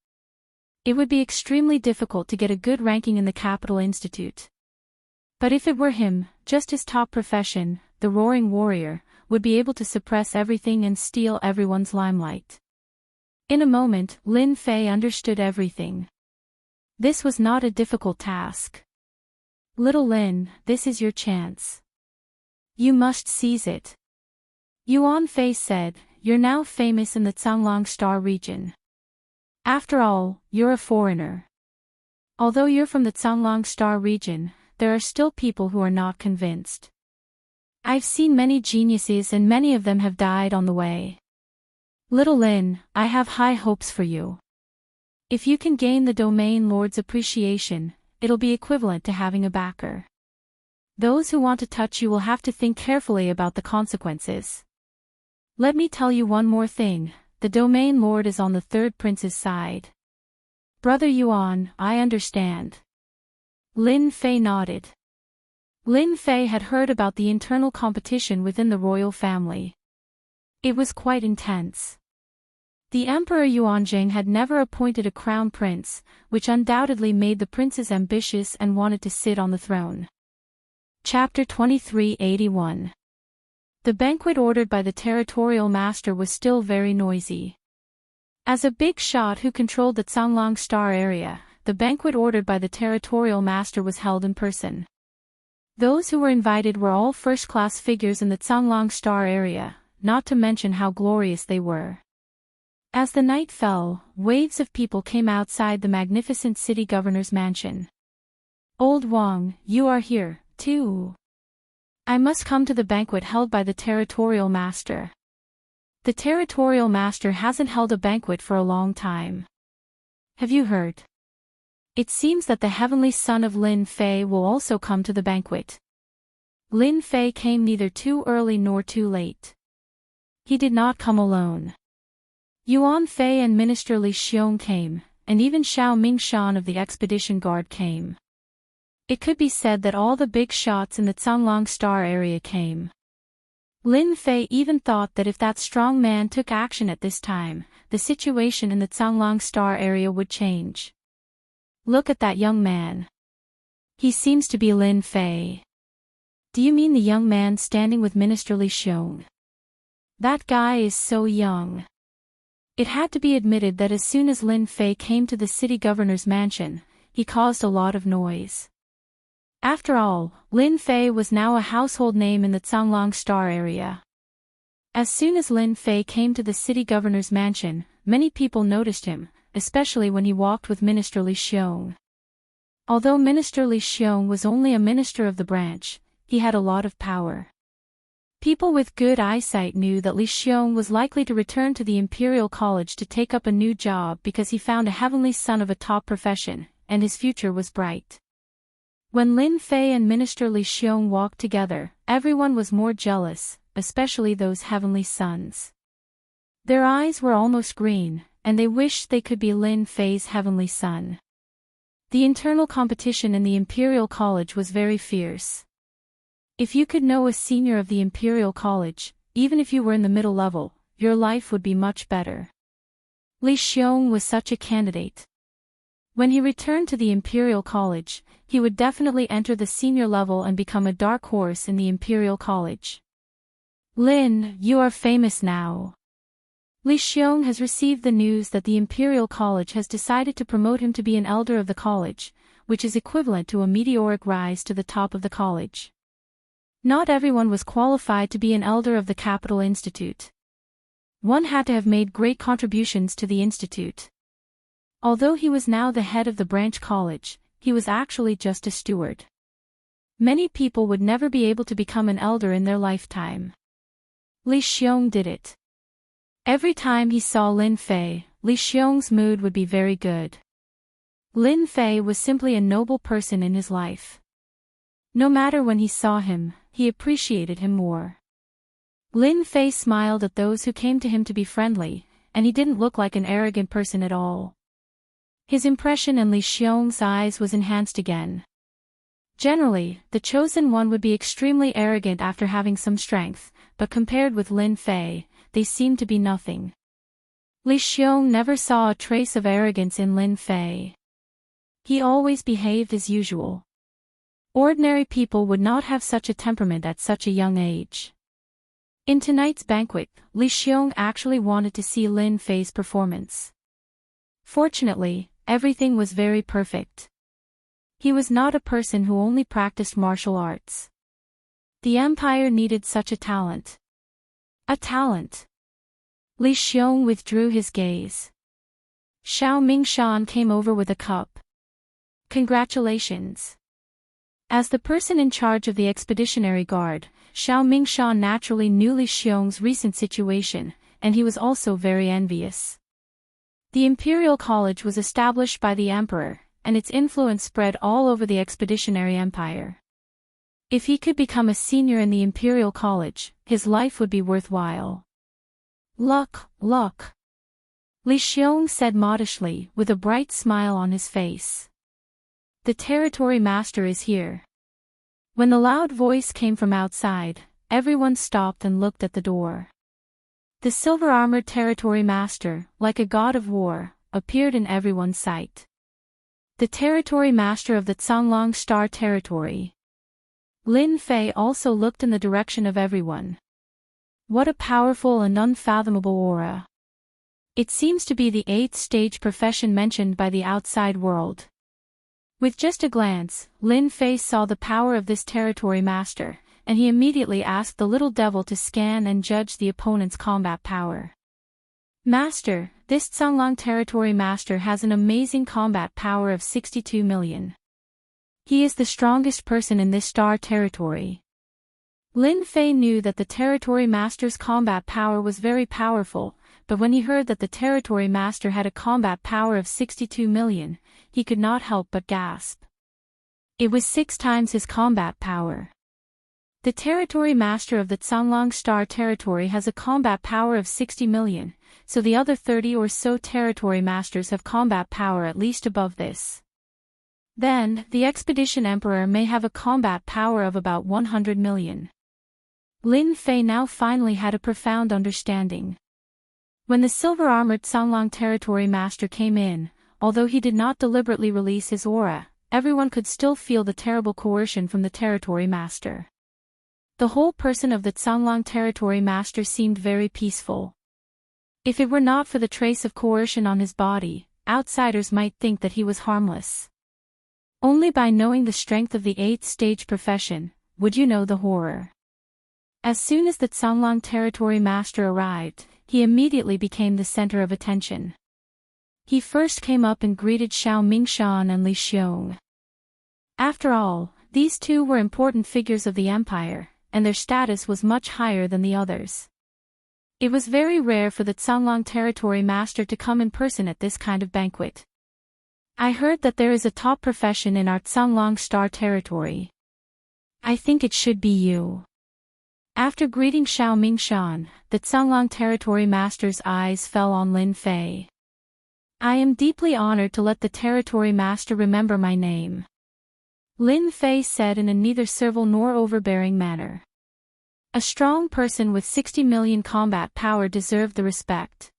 It would be extremely difficult to get a good ranking in the Capital Institute. But if it were him, just his top profession, the Roaring Warrior, would be able to suppress everything and steal everyone's limelight. In a moment, Lin Fei understood everything. This was not a difficult task. Little Lin, this is your chance. You must seize it. Yuan Fei said, you're now famous in the Changlong Star region. After all, you're a foreigner. Although you're from the Changlong Star region, there are still people who are not convinced. I've seen many geniuses and many of them have died on the way. Little Lin, I have high hopes for you. If you can gain the domain lord's appreciation, it'll be equivalent to having a backer. Those who want to touch you will have to think carefully about the consequences. Let me tell you one more thing, the domain lord is on the third prince's side. Brother Yuan, I understand. Lin Fei nodded. Lin Fei had heard about the internal competition within the royal family. It was quite intense. The Emperor Yuanjing had never appointed a crown prince, which undoubtedly made the princes ambitious and wanted to sit on the throne. Chapter 2381. The banquet ordered by the territorial master was still very noisy. As a big shot who controlled the Changlong Star area, the banquet ordered by the territorial master was held in person. Those who were invited were all first-class figures in the Changlong Star area, not to mention how glorious they were. As the night fell, waves of people came outside the magnificent city governor's mansion. Old Wang, you are here, too. I must come to the banquet held by the territorial master. The territorial master hasn't held a banquet for a long time. Have you heard? It seems that the heavenly son of Lin Fei will also come to the banquet. Lin Fei came neither too early nor too late. He did not come alone. Yuan Fei and Minister Li Xiong came, and even Xiao Mingshan of the expedition guard came. It could be said that all the big shots in the Changlong Star area came. Lin Fei even thought that if that strong man took action at this time, the situation in the Changlong Star area would change. Look at that young man. He seems to be Lin Fei. Do you mean the young man standing with Minister Li Xiong? That guy is so young. It had to be admitted that as soon as Lin Fei came to the city governor's mansion, he caused a lot of noise. After all, Lin Fei was now a household name in the Changlong Star area. As soon as Lin Fei came to the city governor's mansion, many people noticed him, especially when he walked with Minister Li Xiong. Although Minister Li Xiong was only a minister of the branch, he had a lot of power. People with good eyesight knew that Li Xiong was likely to return to the Imperial College to take up a new job because he found a heavenly son of a top profession, and his future was bright. When Lin Fei and Minister Li Xiong walked together, everyone was more jealous, especially those heavenly sons. Their eyes were almost green, and they wished they could be Lin Fei's heavenly son. The internal competition in the Imperial College was very fierce. If you could know a senior of the Imperial College, even if you were in the middle level, your life would be much better. Li Xiong was such a candidate. When he returned to the Imperial College, he would definitely enter the senior level and become a dark horse in the Imperial College. Lin, you are famous now. Li Xiong has received the news that the Imperial College has decided to promote him to be an elder of the college, which is equivalent to a meteoric rise to the top of the college. Not everyone was qualified to be an elder of the Capital Institute. One had to have made great contributions to the institute. Although he was now the head of the branch college, he was actually just a steward. Many people would never be able to become an elder in their lifetime. Li Xiong did it. Every time he saw Lin Fei, Li Xiong's mood would be very good. Lin Fei was simply a noble person in his life. No matter when he saw him, he appreciated him more. Lin Fei smiled at those who came to him to be friendly, and he didn't look like an arrogant person at all. His impression in Li Xiong's eyes was enhanced again. Generally, the chosen one would be extremely arrogant after having some strength, but compared with Lin Fei, they seemed to be nothing. Li Xiong never saw a trace of arrogance in Lin Fei. He always behaved as usual. Ordinary people would not have such a temperament at such a young age. In tonight's banquet, Li Xiong actually wanted to see Lin Fei's performance. Fortunately, everything was very perfect. He was not a person who only practiced martial arts. The empire needed such a talent. A talent. Li Xiong withdrew his gaze. Xiao Mingshan came over with a cup. Congratulations. As the person in charge of the expeditionary guard, Xiao Mingshan naturally knew Li Xiong's recent situation, and he was also very envious. The Imperial College was established by the Emperor, and its influence spread all over the expeditionary empire. If he could become a senior in the Imperial College, his life would be worthwhile. Luck. Li Xiong said modestly, with a bright smile on his face. The territory master is here. When the loud voice came from outside, everyone stopped and looked at the door. The silver-armored territory master, like a god of war, appeared in everyone's sight. The territory master of the Canglang Star Territory. Lin Fei also looked in the direction of everyone. What a powerful and unfathomable aura. It seems to be the 8th stage profession mentioned by the outside world. With just a glance, Lin Fei saw the power of this territory master, and he immediately asked the little devil to scan and judge the opponent's combat power. Master, this Canglang territory master has an amazing combat power of 62 million. He is the strongest person in this star territory. Lin Fei knew that the territory master's combat power was very powerful, but when he heard that the territory master had a combat power of 62 million, he could not help but gasp. It was 6 times his combat power. The territory master of the Canglang Star Territory has a combat power of 60 million, so the other 30 or so territory masters have combat power at least above this. Then, the Expedition Emperor may have a combat power of about 100 million. Lin Fei now finally had a profound understanding. When the silver-armored Canglang Territory Master came in, although he did not deliberately release his aura, everyone could still feel the terrible coercion from the Territory Master. The whole person of the Canglang Territory Master seemed very peaceful. If it were not for the trace of coercion on his body, outsiders might think that he was harmless. Only by knowing the strength of the 8th stage profession, would you know the horror. As soon as the Canglang Territory Master arrived, he immediately became the center of attention. He first came up and greeted Xiao Mingshan and Li Xiong. After all, these two were important figures of the empire, and their status was much higher than the others. It was very rare for the Canglang Territory Master to come in person at this kind of banquet. I heard that there is a top profession in our Tsanglong Star territory. I think it should be you. After greeting Xiao Mingshan, the Tsanglong territory master's eyes fell on Lin Fei. I am deeply honored to let the territory master remember my name, Lin Fei said in a neither servile nor overbearing manner. A strong person with 60 million combat power deserved the respect.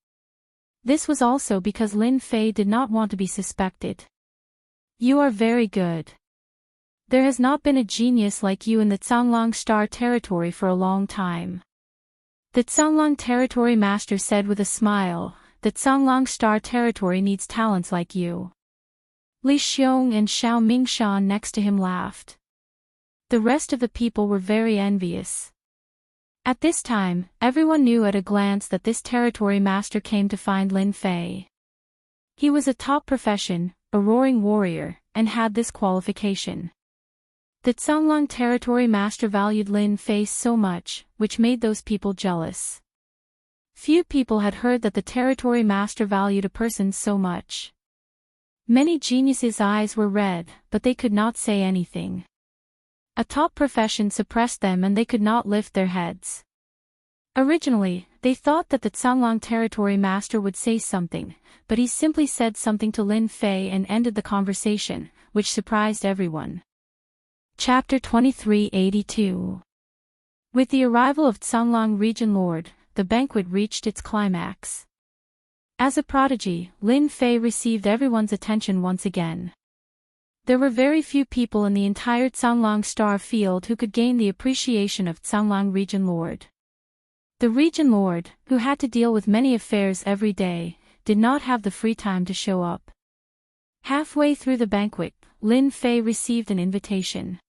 This was also because Lin Fei did not want to be suspected. You are very good. There has not been a genius like you in the Tsanglong Star territory for a long time. The Tsanglong territory master said with a smile, the Tsanglong Star territory needs talents like you. Li Xiong and Xiao Mingshan next to him laughed. The rest of the people were very envious. At this time, everyone knew at a glance that this territory master came to find Lin Fei. He was a top profession, a roaring warrior, and had this qualification. The Tsanglong territory master valued Lin Fei so much, which made those people jealous. Few people had heard that the territory master valued a person so much. Many geniuses' eyes were red, but they could not say anything. A top profession suppressed them and they could not lift their heads. Originally, they thought that the Tsanglong territory master would say something, but he simply said something to Lin Fei and ended the conversation, which surprised everyone. Chapter 2382. With the arrival of Tsanglong Region Lord, the banquet reached its climax. As a prodigy, Lin Fei received everyone's attention once again. There were very few people in the entire Tsanglong Star field who could gain the appreciation of Tsanglong Region Lord. The Region Lord, who had to deal with many affairs every day, did not have the free time to show up. Halfway through the banquet, Lin Fei received an invitation.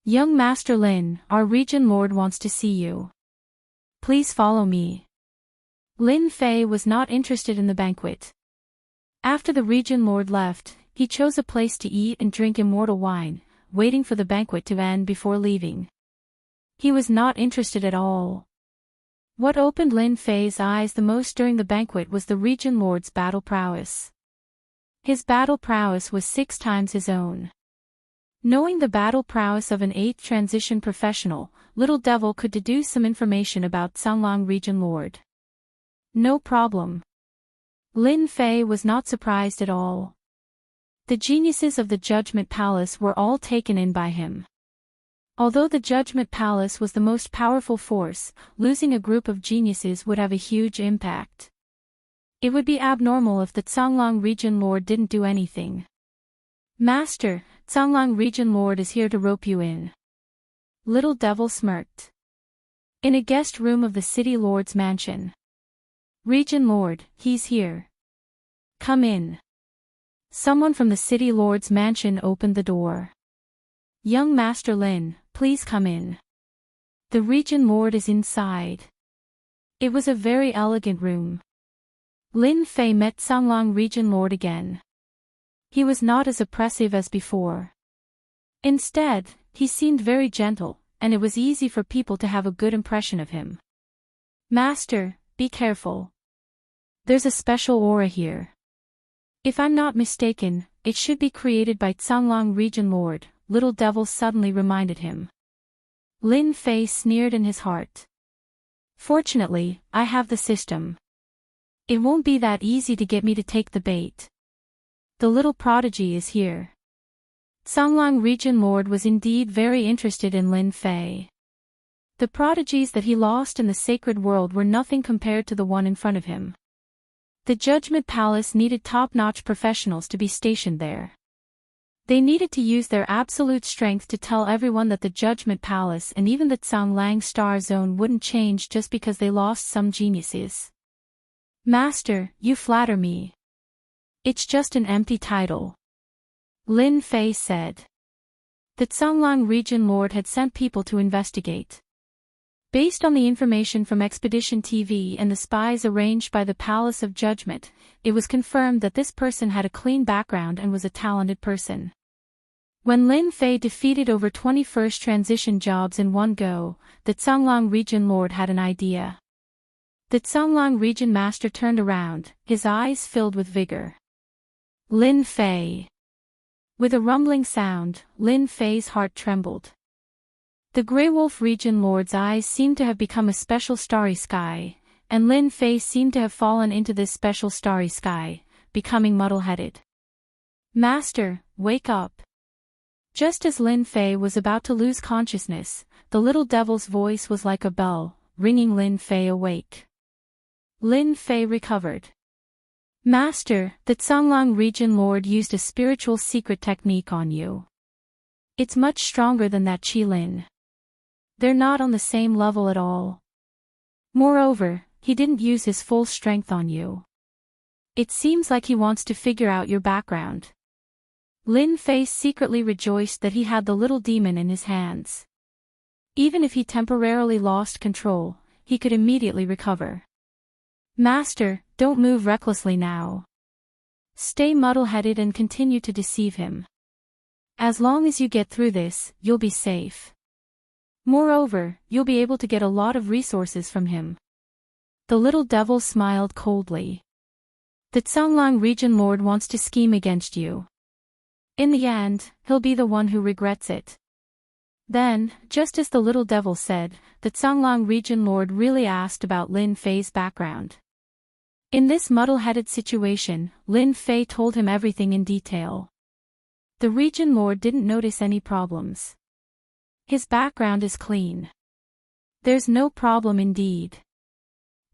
Young Master Lin, our Region Lord wants to see you. Please follow me. Lin Fei was not interested in the banquet. After the Region Lord left, he chose a place to eat and drink immortal wine, waiting for the banquet to end before leaving. He was not interested at all. What opened Lin Fei's eyes the most during the banquet was the Region Lord's battle prowess. His battle prowess was 6 times his own. Knowing the battle prowess of an 8th transition professional, Little Devil could deduce some information about Tsanglong Region Lord. No problem. Lin Fei was not surprised at all. The geniuses of the Judgment Palace were all taken in by him. Although the Judgment Palace was the most powerful force, losing a group of geniuses would have a huge impact. It would be abnormal if the Tsanglong Region Lord didn't do anything. Master, Tsanglong Region Lord is here to rope you in. Little Devil smirked. In a guest room of the City Lord's mansion. Region Lord, he's here. Come in. Someone from the City Lord's mansion opened the door. Young Master Lin, please come in. The Region Lord is inside. It was a very elegant room. Lin Fei met Tsanglong Region Lord again. He was not as oppressive as before. Instead, he seemed very gentle, and it was easy for people to have a good impression of him. Master, be careful. There's a special aura here. If I'm not mistaken, it should be created by Tsanglong Region Lord, Little Devil suddenly reminded him. Lin Fei sneered in his heart. Fortunately, I have the system. It won't be that easy to get me to take the bait. The little prodigy is here. Tsanglong Region Lord was indeed very interested in Lin Fei. The prodigies that he lost in the sacred world were nothing compared to the one in front of him. The Judgment Palace needed top-notch professionals to be stationed there. They needed to use their absolute strength to tell everyone that the Judgment Palace and even the Tsanglong Star Zone wouldn't change just because they lost some geniuses. Master, you flatter me. It's just an empty title. Lin Fei said. The Tsanglong Region Lord had sent people to investigate. Based on the information from Expedition TV and the spies arranged by the Palace of Judgment, it was confirmed that this person had a clean background and was a talented person. When Lin Fei defeated over 21st transition jobs in one go, the Tsanglong Region Lord had an idea. The Tsanglong Region Master turned around, his eyes filled with vigor. Lin Fei. With a rumbling sound, Lin Fei's heart trembled. The Grey Wolf Region Lord's eyes seemed to have become a special starry sky, and Lin Fei seemed to have fallen into this special starry sky, becoming muddle-headed. Master, wake up. Just as Lin Fei was about to lose consciousness, the little devil's voice was like a bell, ringing Lin Fei awake. Lin Fei recovered. Master, the Canglang Region Lord used a spiritual secret technique on you. It's much stronger than that Qi Lin. They're not on the same level at all. Moreover, he didn't use his full strength on you. It seems like he wants to figure out your background. Lin Fei secretly rejoiced that he had the little demon in his hands. Even if he temporarily lost control, he could immediately recover. Master, don't move recklessly now. Stay muddle-headed and continue to deceive him. As long as you get through this, you'll be safe. Moreover, you'll be able to get a lot of resources from him. The little devil smiled coldly. The Canglang Region Lord wants to scheme against you. In the end, he'll be the one who regrets it. Then, just as the little devil said, the Canglang Region Lord really asked about Lin Fei's background. In this muddle-headed situation, Lin Fei told him everything in detail. The Region Lord didn't notice any problems. His background is clean. There's no problem indeed.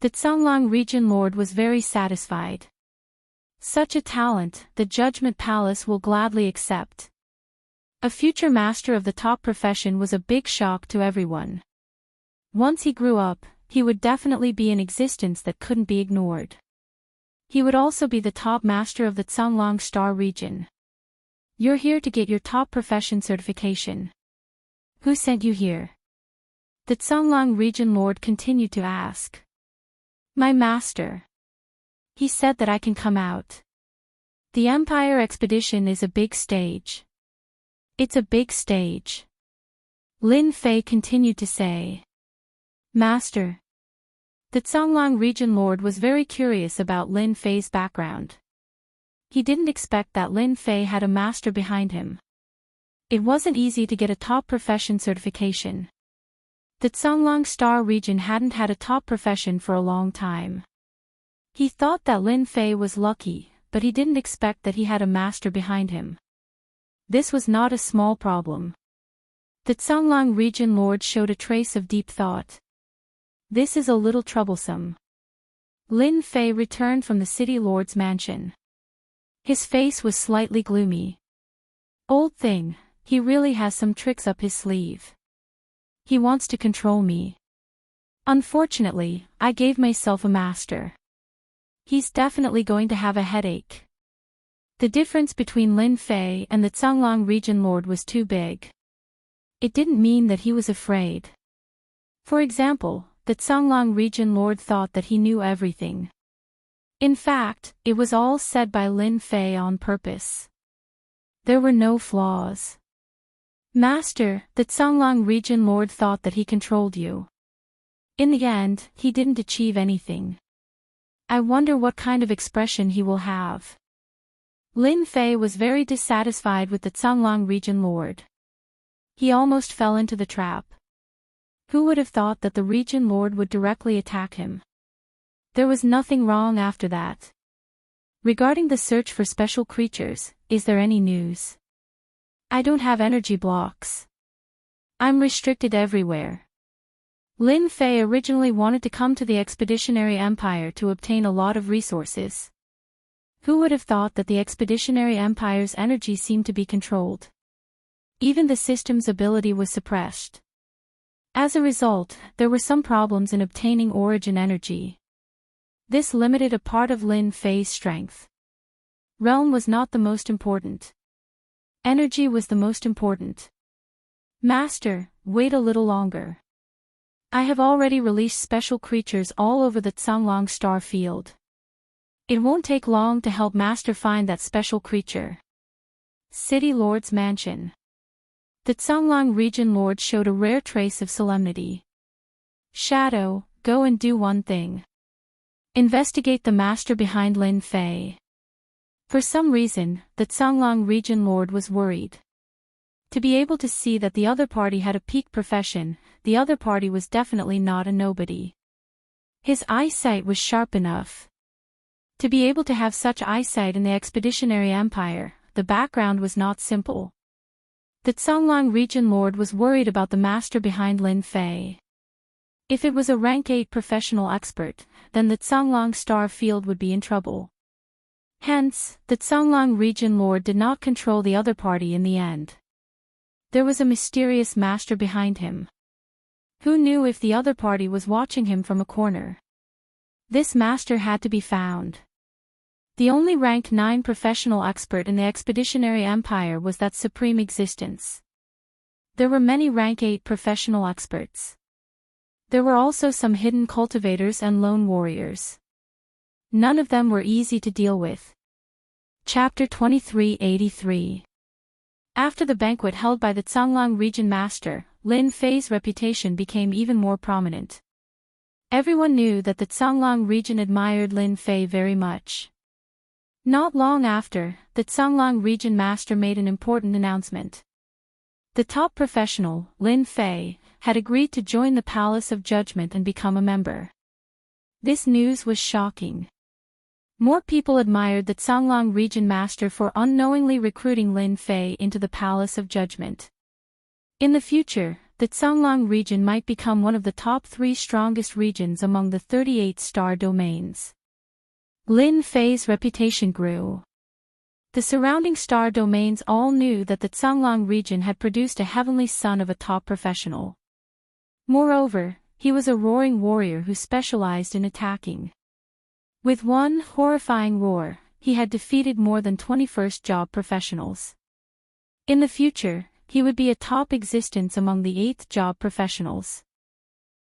The Canglang Region Lord was very satisfied. Such a talent, the Judgment Palace will gladly accept. A future master of the top profession was a big shock to everyone. Once he grew up, he would definitely be an existence that couldn't be ignored. He would also be the top master of the Canglang Star region. You're here to get your top profession certification. Who sent you here? The Canglang Region Lord continued to ask. My master. He said that I can come out. The Empire Expedition is a big stage. It's a big stage. Lin Fei continued to say. Master. The Canglang Region Lord was very curious about Lin Fei's background. He didn't expect that Lin Fei had a master behind him. It wasn't easy to get a top profession certification. The Canglang Star region hadn't had a top profession for a long time. He thought that Lin Fei was lucky, but he didn't expect that he had a master behind him. This was not a small problem. The Canglang Region Lord showed a trace of deep thought. This is a little troublesome. Lin Fei returned from the city lord's mansion. His face was slightly gloomy. Old thing, he really has some tricks up his sleeve. He wants to control me. Unfortunately, I gave myself a master. He's definitely going to have a headache. The difference between Lin Fei and the Canglang Region Lord was too big. It didn't mean that he was afraid. For example, the Canglang Region Lord thought that he knew everything. In fact, it was all said by Lin Fei on purpose. There were no flaws. Master, the Canglang Region Lord thought that he controlled you. In the end, he didn't achieve anything. I wonder what kind of expression he will have. Lin Fei was very dissatisfied with the Canglang Region Lord. He almost fell into the trap. Who would have thought that the Region Lord would directly attack him? There was nothing wrong after that. Regarding the search for special creatures, is there any news? I don't have energy blocks. I'm restricted everywhere. Lin Fei originally wanted to come to the Expeditionary Empire to obtain a lot of resources. Who would have thought that the Expeditionary Empire's energy seemed to be controlled? Even the system's ability was suppressed. As a result, there were some problems in obtaining origin energy. This limited a part of Lin Fei's strength. Realm was not the most important. Energy was the most important. Master, wait a little longer. I have already released special creatures all over the Canglang star field. It won't take long to help Master find that special creature. City Lord's Mansion. The Canglang Region Lord showed a rare trace of solemnity. Shadow, go and do one thing. Investigate the master behind Lin Fei. For some reason, the Songlong region lord was worried. To be able to see that the other party had a peak profession, the other party was definitely not a nobody. His eyesight was sharp enough. To be able to have such eyesight in the Expeditionary Empire, the background was not simple. The Songlong region lord was worried about the master behind Lin Fei. If it was a rank 8 professional expert, then the Songlong star field would be in trouble. Hence, the Songlong region lord did not control the other party in the end. There was a mysterious master behind him. Who knew if the other party was watching him from a corner? This master had to be found. The only rank 9 professional expert in the Expeditionary Empire was that supreme existence. There were many rank 8 professional experts. There were also some hidden cultivators and lone warriors. None of them were easy to deal with. Chapter 2383. After the banquet held by the Songlong region master, Lin Fei's reputation became even more prominent. Everyone knew that the Songlong region admired Lin Fei very much. Not long after, the Songlong region master made an important announcement. The top professional, Lin Fei, had agreed to join the Palace of Judgment and become a member. This news was shocking. More people admired the Songlong region master for unknowingly recruiting Lin Fei into the Palace of Judgment. In the future, the Songlong region might become one of the top 3 strongest regions among the 38 star domains. Lin Fei's reputation grew. The surrounding star domains all knew that the Songlong region had produced a heavenly son of a top professional. Moreover, he was a roaring warrior who specialized in attacking. With one horrifying roar, he had defeated more than 21st job professionals. In the future, he would be a top existence among the 8th job professionals.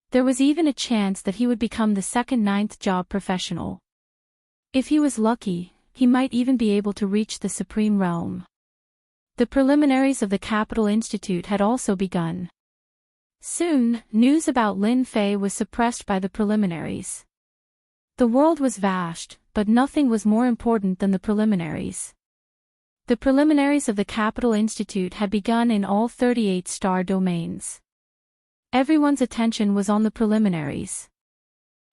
There was even a chance that he would become the second 9th job professional. If he was lucky, he might even be able to reach the Supreme Realm. The preliminaries of the Capital Institute had also begun. Soon, news about Lin Fei was suppressed by the preliminaries. The world was vast, but nothing was more important than the preliminaries. The preliminaries of the Capital Institute had begun in all 38 star domains. Everyone's attention was on the preliminaries.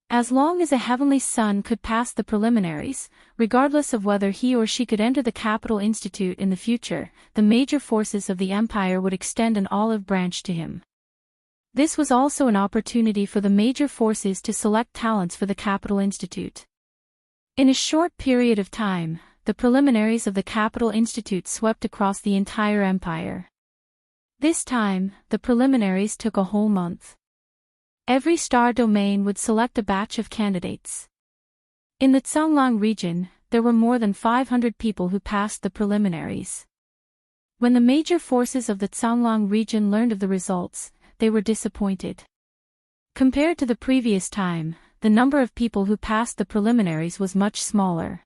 As long as a heavenly son could pass the preliminaries, regardless of whether he or she could enter the Capital Institute in the future, the major forces of the empire would extend an olive branch to him. This was also an opportunity for the major forces to select talents for the Capital Institute. In a short period of time, the preliminaries of the Capital Institute swept across the entire empire. This time, the preliminaries took a whole month. Every star domain would select a batch of candidates. In the Songlong region, there were more than 500 people who passed the preliminaries. When the major forces of the Songlong region learned of the results, they were disappointed. Compared to the previous time, the number of people who passed the preliminaries was much smaller.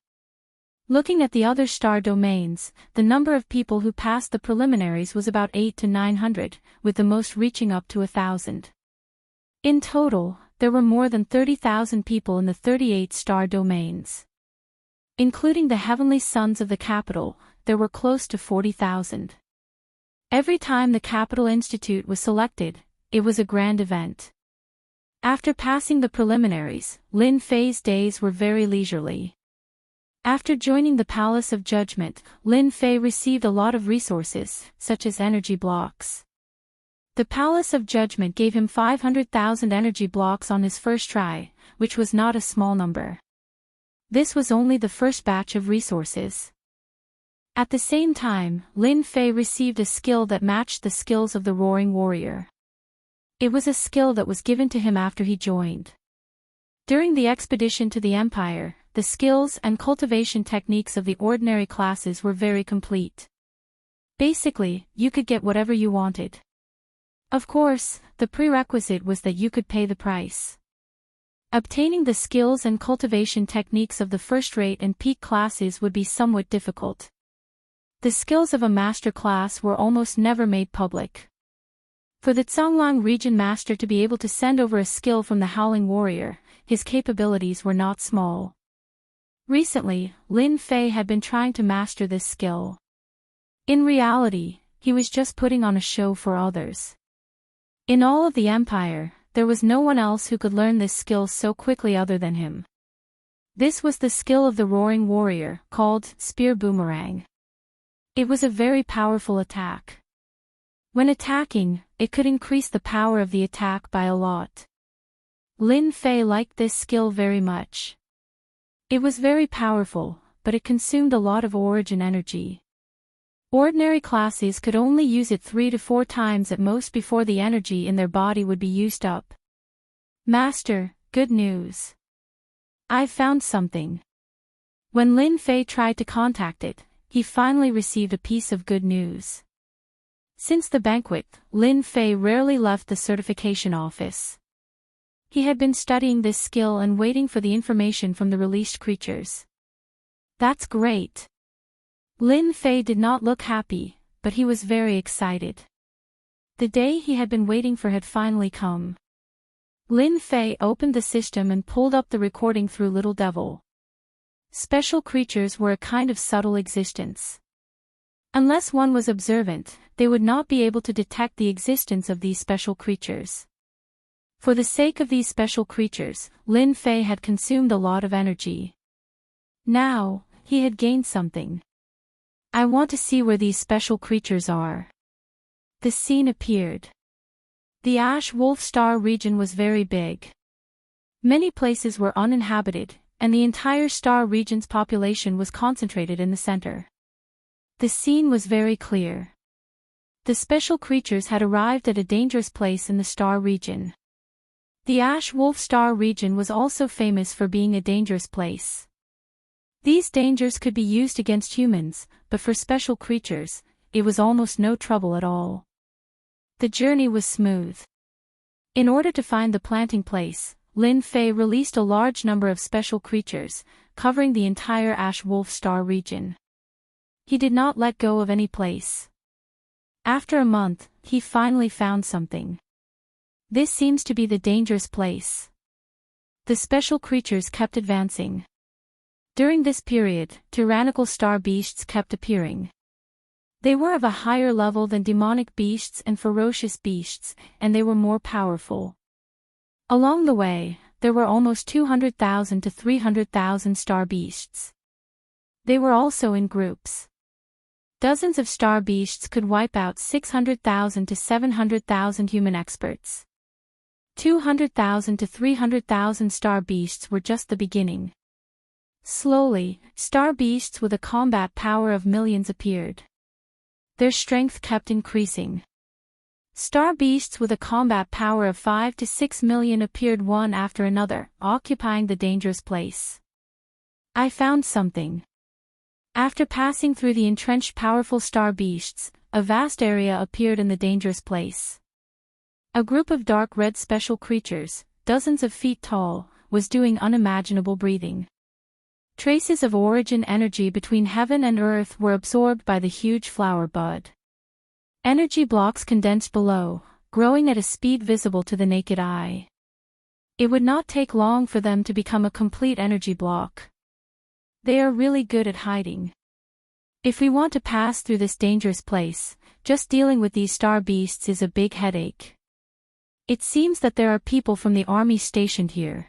Looking at the other star domains, the number of people who passed the preliminaries was about 800 to 900, with the most reaching up to 1,000. In total, there were more than 30,000 people in the 38 star domains. Including the heavenly sons of the capital, there were close to 40,000. Every time the Capital Institute was selected, it was a grand event. After passing the preliminaries, Lin Fei's days were very leisurely. After joining the Palace of Judgment, Lin Fei received a lot of resources, such as energy blocks. The Palace of Judgment gave him 500,000 energy blocks on his first try, which was not a small number. This was only the first batch of resources. At the same time, Lin Fei received a skill that matched the skills of the Roaring Warrior. It was a skill that was given to him after he joined. During the expedition to the Empire, the skills and cultivation techniques of the ordinary classes were very complete. Basically, you could get whatever you wanted. Of course, the prerequisite was that you could pay the price. Obtaining the skills and cultivation techniques of the first-rate and peak classes would be somewhat difficult. The skills of a master class were almost never made public. For the Songlong region master to be able to send over a skill from the Howling Warrior, his capabilities were not small. Recently, Lin Fei had been trying to master this skill. In reality, he was just putting on a show for others. In all of the Empire, there was no one else who could learn this skill so quickly other than him. This was the skill of the Roaring Warrior, called Spear Boomerang. It was a very powerful attack. When attacking, it could increase the power of the attack by a lot. Lin Fei liked this skill very much. It was very powerful, but it consumed a lot of origin energy. Ordinary classes could only use it 3 to 4 times at most before the energy in their body would be used up. Master, good news. I've found something. When Lin Fei tried to contact it, he finally received a piece of good news. Since the banquet, Lin Fei rarely left the certification office. He had been studying this skill and waiting for the information from the released creatures. That's great. Lin Fei did not look happy, but he was very excited. The day he had been waiting for had finally come. Lin Fei opened the system and pulled up the recording through Little Devil. Special creatures were a kind of subtle existence. Unless one was observant, they would not be able to detect the existence of these special creatures. For the sake of these special creatures, Lin Fei had consumed a lot of energy. Now, he had gained something. I want to see where these special creatures are. The scene appeared. The Ash Wolf Star region was very big. Many places were uninhabited, and the entire star region's population was concentrated in the center. The scene was very clear. The special creatures had arrived at a dangerous place in the star region. The Ash Wolf Star region was also famous for being a dangerous place. These dangers could be used against humans, but for special creatures, it was almost no trouble at all. The journey was smooth. In order to find the planting place, Lin Fei released a large number of special creatures, covering the entire Ash Wolf Star region. He did not let go of any place. After a month, he finally found something. This seems to be the dangerous place. The special creatures kept advancing. During this period, tyrannical star beasts kept appearing. They were of a higher level than demonic beasts and ferocious beasts, and they were more powerful. Along the way, there were almost 200,000 to 300,000 star beasts. They were also in groups. Dozens of star beasts could wipe out 600,000 to 700,000 human experts. 200,000 to 300,000 star beasts were just the beginning. Slowly, star beasts with a combat power of millions appeared. Their strength kept increasing. Star beasts with a combat power of 5 to 6 million appeared one after another, occupying the dangerous place. I found something. After passing through the entrenched powerful star beasts, a vast area appeared in the dangerous place. A group of dark red special creatures, dozens of feet tall, was doing unimaginable breathing. Traces of origin energy between heaven and earth were absorbed by the huge flower bud. Energy blocks condensed below, growing at a speed visible to the naked eye. It would not take long for them to become a complete energy block. They are really good at hiding. If we want to pass through this dangerous place, just dealing with these star beasts is a big headache. It seems that there are people from the army stationed here.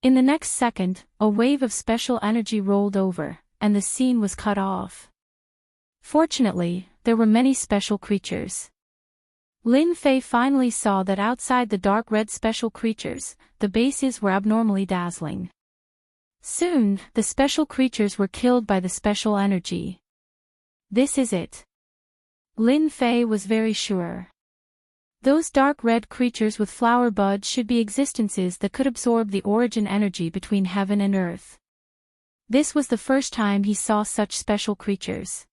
In the next second, a wave of special energy rolled over, and the scene was cut off. Fortunately, there were many special creatures. Lin Fei finally saw that outside the dark red special creatures, the bases were abnormally dazzling. Soon, the special creatures were killed by the special energy. This is it. Lin Fei was very sure. Those dark red creatures with flower buds should be existences that could absorb the origin energy between heaven and earth. This was the first time he saw such special creatures.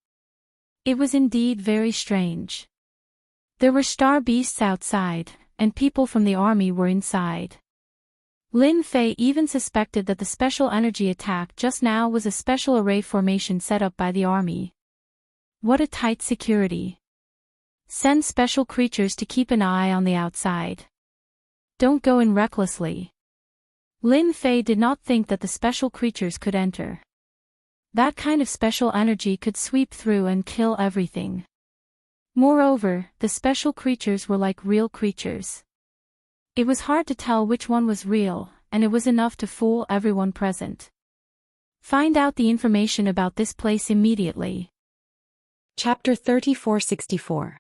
It was indeed very strange. There were star beasts outside, and people from the army were inside. Lin Fei even suspected that the special energy attack just now was a special array formation set up by the army. What a tight security. Send special creatures to keep an eye on the outside. Don't go in recklessly. Lin Fei did not think that the special creatures could enter. That kind of special energy could sweep through and kill everything. Moreover, the special creatures were like real creatures. It was hard to tell which one was real, and it was enough to fool everyone present. Find out the information about this place immediately. Chapter 3464.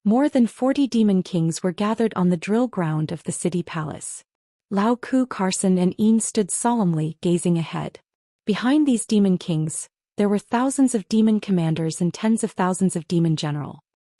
More than 40 demon kings were gathered on the drill ground of the city palace. Lao Ku, Carson and Ian stood solemnly gazing ahead. Behind these demon kings, there were thousands of demon commanders and tens of thousands of demon generals.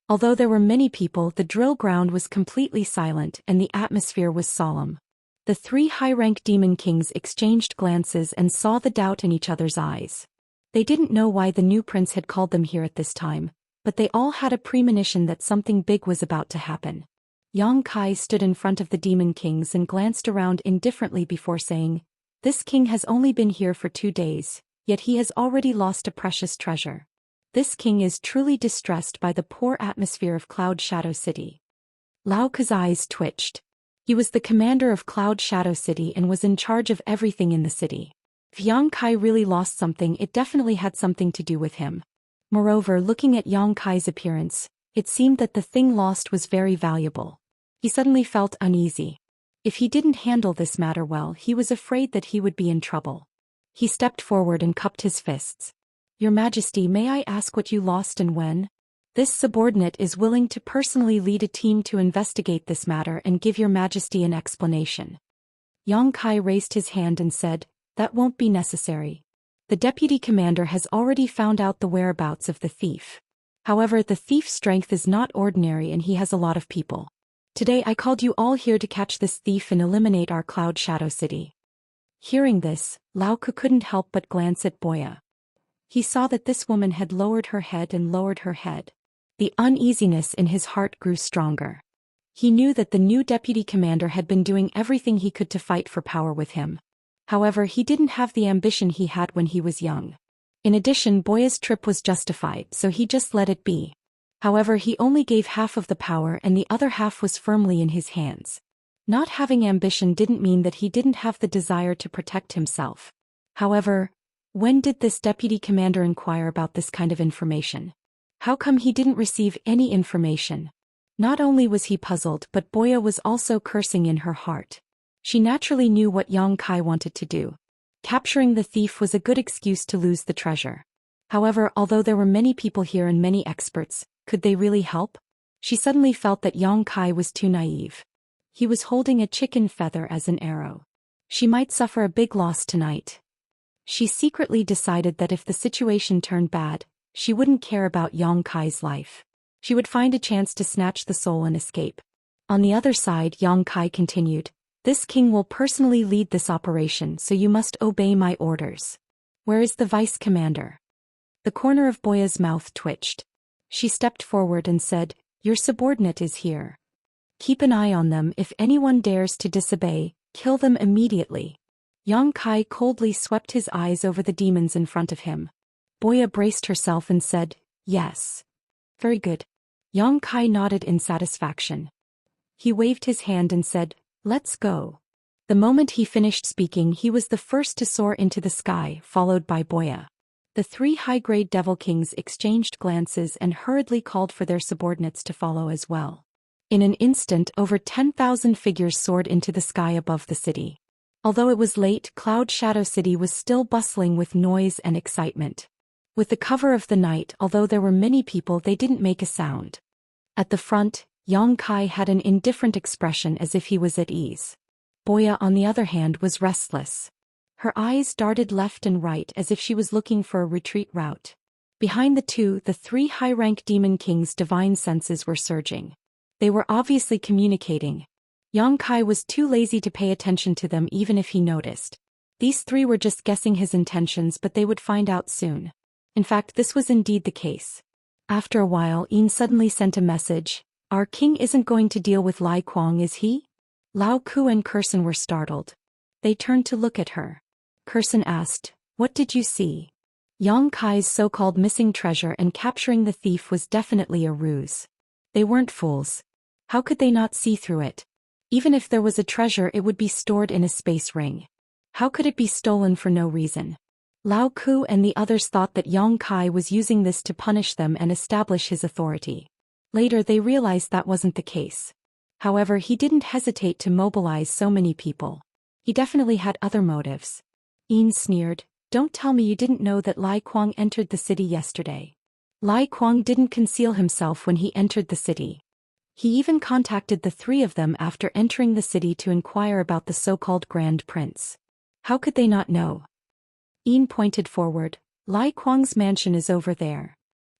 Although there were many people, the drill ground was completely silent and the atmosphere was solemn. The three high-rank demon kings exchanged glances and saw the doubt in each other's eyes. They didn't know why the new prince had called them here at this time, but they all had a premonition that something big was about to happen. Yang Kai stood in front of the demon kings and glanced around indifferently before saying, "This king has only been here for 2 days, yet he has already lost a precious treasure. This king is truly distressed by the poor atmosphere of Cloud Shadow City." Lao Ku's eyes twitched. He was the commander of Cloud Shadow City and was in charge of everything in the city. If Yang Kai really lost something, it definitely had something to do with him. Moreover, looking at Yang Kai's appearance, it seemed that the thing lost was very valuable. He suddenly felt uneasy. If he didn't handle this matter well, he was afraid that he would be in trouble. He stepped forward and cupped his fists. "Your Majesty, may I ask what you lost and when? This subordinate is willing to personally lead a team to investigate this matter and give your Majesty an explanation." Yang Kai raised his hand and said, "That won't be necessary. The deputy commander has already found out the whereabouts of the thief. However, the thief's strength is not ordinary and he has a lot of people. Today I called you all here to catch this thief and eliminate our Cloud Shadow City." Hearing this, Lao Ku couldn't help but glance at Boya. He saw that this woman had lowered her head and lowered her head. The uneasiness in his heart grew stronger. He knew that the new deputy commander had been doing everything he could to fight for power with him. However, he didn't have the ambition he had when he was young. In addition, Boya's trip was justified, so he just let it be. However, he only gave half of the power and the other half was firmly in his hands. Not having ambition didn't mean that he didn't have the desire to protect himself. However, when did this deputy commander inquire about this kind of information? How come he didn't receive any information? Not only was he puzzled, but Boya was also cursing in her heart. She naturally knew what Yang Kai wanted to do. Capturing the thief was a good excuse to lose the treasure. However, although there were many people here and many experts, could they really help? She suddenly felt that Yang Kai was too naive. He was holding a chicken feather as an arrow. She might suffer a big loss tonight. She secretly decided that if the situation turned bad, she wouldn't care about Yang Kai's life. She would find a chance to snatch the soul and escape. On the other side, Yang Kai continued, "This king will personally lead this operation, so you must obey my orders. Where is the vice commander?" The corner of Boya's mouth twitched. She stepped forward and said, "Your subordinate is here. Keep an eye on them. If anyone dares to disobey, kill them immediately." Yang Kai coldly swept his eyes over the demons in front of him. Boya braced herself and said, "Yes. Very good." Yang Kai nodded in satisfaction. He waved his hand and said, "Let's go." The moment he finished speaking, he was the first to soar into the sky, followed by Boya. The three high-grade devil kings exchanged glances and hurriedly called for their subordinates to follow as well. In an instant, over 10,000 figures soared into the sky above the city. Although it was late, Cloud Shadow City was still bustling with noise and excitement. With the cover of the night, although there were many people, they didn't make a sound. At the front, Yang Kai had an indifferent expression as if he was at ease. Boya, on the other hand, was restless. Her eyes darted left and right as if she was looking for a retreat route. Behind the three high-rank demon kings' divine senses were surging. They were obviously communicating. Yang Kai was too lazy to pay attention to them even if he noticed. These three were just guessing his intentions, but they would find out soon. In fact, this was indeed the case. After a while, Ian suddenly sent a message. "Our king isn't going to deal with Lai Kuang, is he?" Lao Ku and Curson were startled. They turned to look at her. Curson asked, "What did you see?" Yang Kai's so-called missing treasure and capturing the thief was definitely a ruse. They weren't fools. How could they not see through it? Even if there was a treasure, it would be stored in a space ring. How could it be stolen for no reason? Lao Ku and the others thought that Yong Kai was using this to punish them and establish his authority. Later they realized that wasn't the case. However, he didn't hesitate to mobilize so many people. He definitely had other motives. Yin sneered, "Don't tell me you didn't know that Lai Kuang entered the city yesterday." Lai Kuang didn't conceal himself when he entered the city. He even contacted the three of them after entering the city to inquire about the so-called Grand Prince. How could they not know? Yin pointed forward. Lai Kuang's mansion is over there.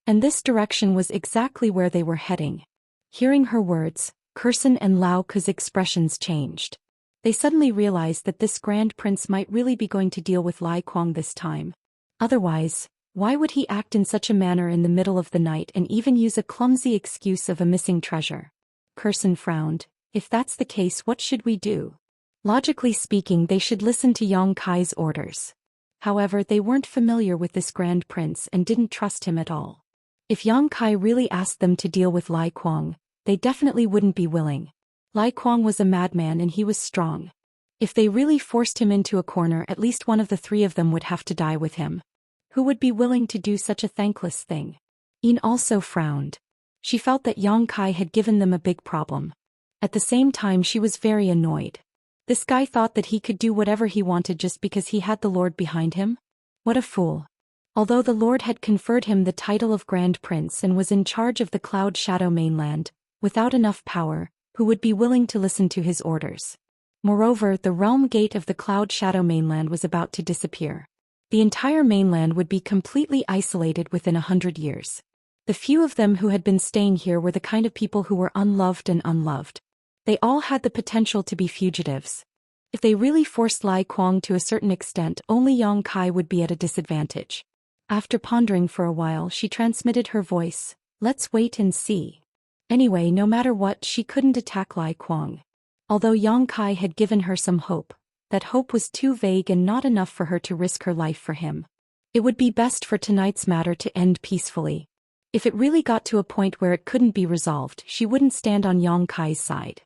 And this direction was exactly where they were heading. Hearing her words, Kurson and Lao Ku's expressions changed. They suddenly realized that this Grand Prince might really be going to deal with Lai Kuang this time. Otherwise, why would he act in such a manner in the middle of the night and even use a clumsy excuse of a missing treasure? Kurson frowned. If that's the case, what should we do? Logically speaking, they should listen to Yong Kai's orders. However, they weren't familiar with this Grand Prince and didn't trust him at all. If Yong Kai really asked them to deal with Lai Kuang, they definitely wouldn't be willing. Lai Kuang was a madman and he was strong. If they really forced him into a corner, at least one of the three of them would have to die with him. Who would be willing to do such a thankless thing? Yin also frowned. She felt that Yong Kai had given them a big problem. At the same time, she was very annoyed. This guy thought that he could do whatever he wanted just because he had the Lord behind him? What a fool. Although the Lord had conferred him the title of Grand Prince and was in charge of the Cloud Shadow mainland, without enough power, who would be willing to listen to his orders? Moreover, the realm gate of the Cloud Shadow mainland was about to disappear. The entire mainland would be completely isolated within 100 years. The few of them who had been staying here were the kind of people who were unloved and unloved. They all had the potential to be fugitives. If they really forced Lai Kuang to a certain extent, only Yong Kai would be at a disadvantage. After pondering for a while, she transmitted her voice. Let's wait and see. Anyway, no matter what, she couldn't attack Lai Kuang. Although Yong Kai had given her some hope, that hope was too vague and not enough for her to risk her life for him. It would be best for tonight's matter to end peacefully. If it really got to a point where it couldn't be resolved, she wouldn't stand on Yong Kai's side.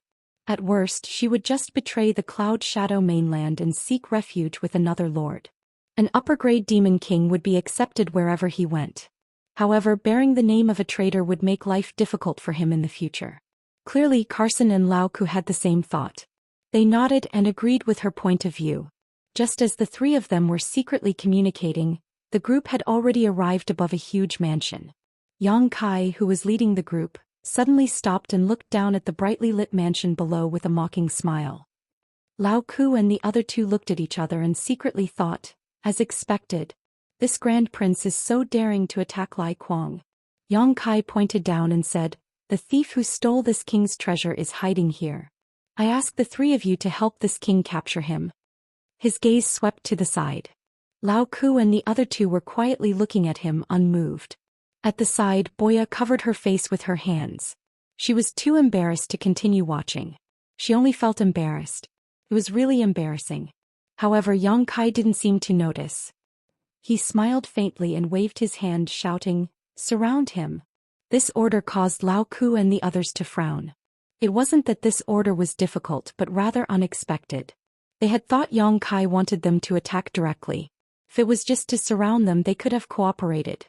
At worst, she would just betray the Cloud Shadow mainland and seek refuge with another lord. An upper-grade demon king would be accepted wherever he went. However, bearing the name of a traitor would make life difficult for him in the future. Clearly, Kurson and Lao Ku had the same thought. They nodded and agreed with her point of view. Just as the three of them were secretly communicating, the group had already arrived above a huge mansion. Yong Kai, who was leading the group, suddenly stopped and looked down at the brightly lit mansion below with a mocking smile. Lao Ku and the other two looked at each other and secretly thought, as expected, this Grand Prince is so daring to attack Lai Kuang. Yong Kai pointed down and said, the thief who stole this king's treasure is hiding here. I ask the three of you to help this king capture him. His gaze swept to the side. Lao Ku and the other two were quietly looking at him, unmoved. At the side, Boya covered her face with her hands. She was too embarrassed to continue watching. She only felt embarrassed. It was really embarrassing. However, Yong Kai didn't seem to notice. He smiled faintly and waved his hand, shouting, surround him. This order caused Lao Ku and the others to frown. It wasn't that this order was difficult but rather unexpected. They had thought Yong Kai wanted them to attack directly. If it was just to surround them, they could have cooperated.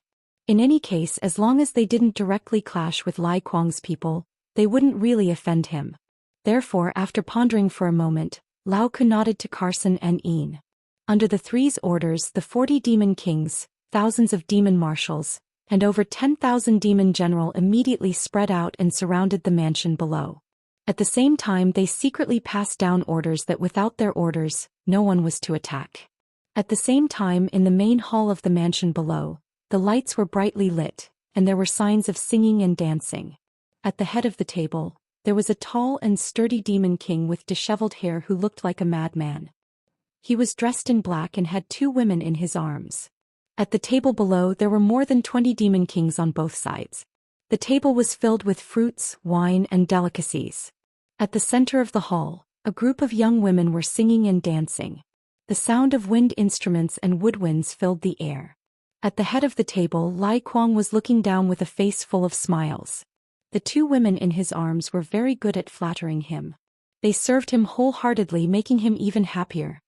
In any case, as long as they didn't directly clash with Lai Kuang's people, they wouldn't really offend him. Therefore, after pondering for a moment, Lao Ku nodded to Kurson and Yin. Under the three's orders, the 40 demon kings, thousands of demon marshals, and over 10,000 demon general immediately spread out and surrounded the mansion below. At the same time, they secretly passed down orders that without their orders, no one was to attack. At the same time, in the main hall of the mansion below, the lights were brightly lit, and there were signs of singing and dancing. At the head of the table, there was a tall and sturdy demon king with disheveled hair who looked like a madman. He was dressed in black and had two women in his arms. At the table below, there were more than 20 demon kings on both sides. The table was filled with fruits, wine, and delicacies. At the center of the hall, a group of young women were singing and dancing. The sound of wind instruments and woodwinds filled the air. At the head of the table, Lai Kuang was looking down with a face full of smiles. The two women in his arms were very good at flattering him. They served him wholeheartedly, making him even happier.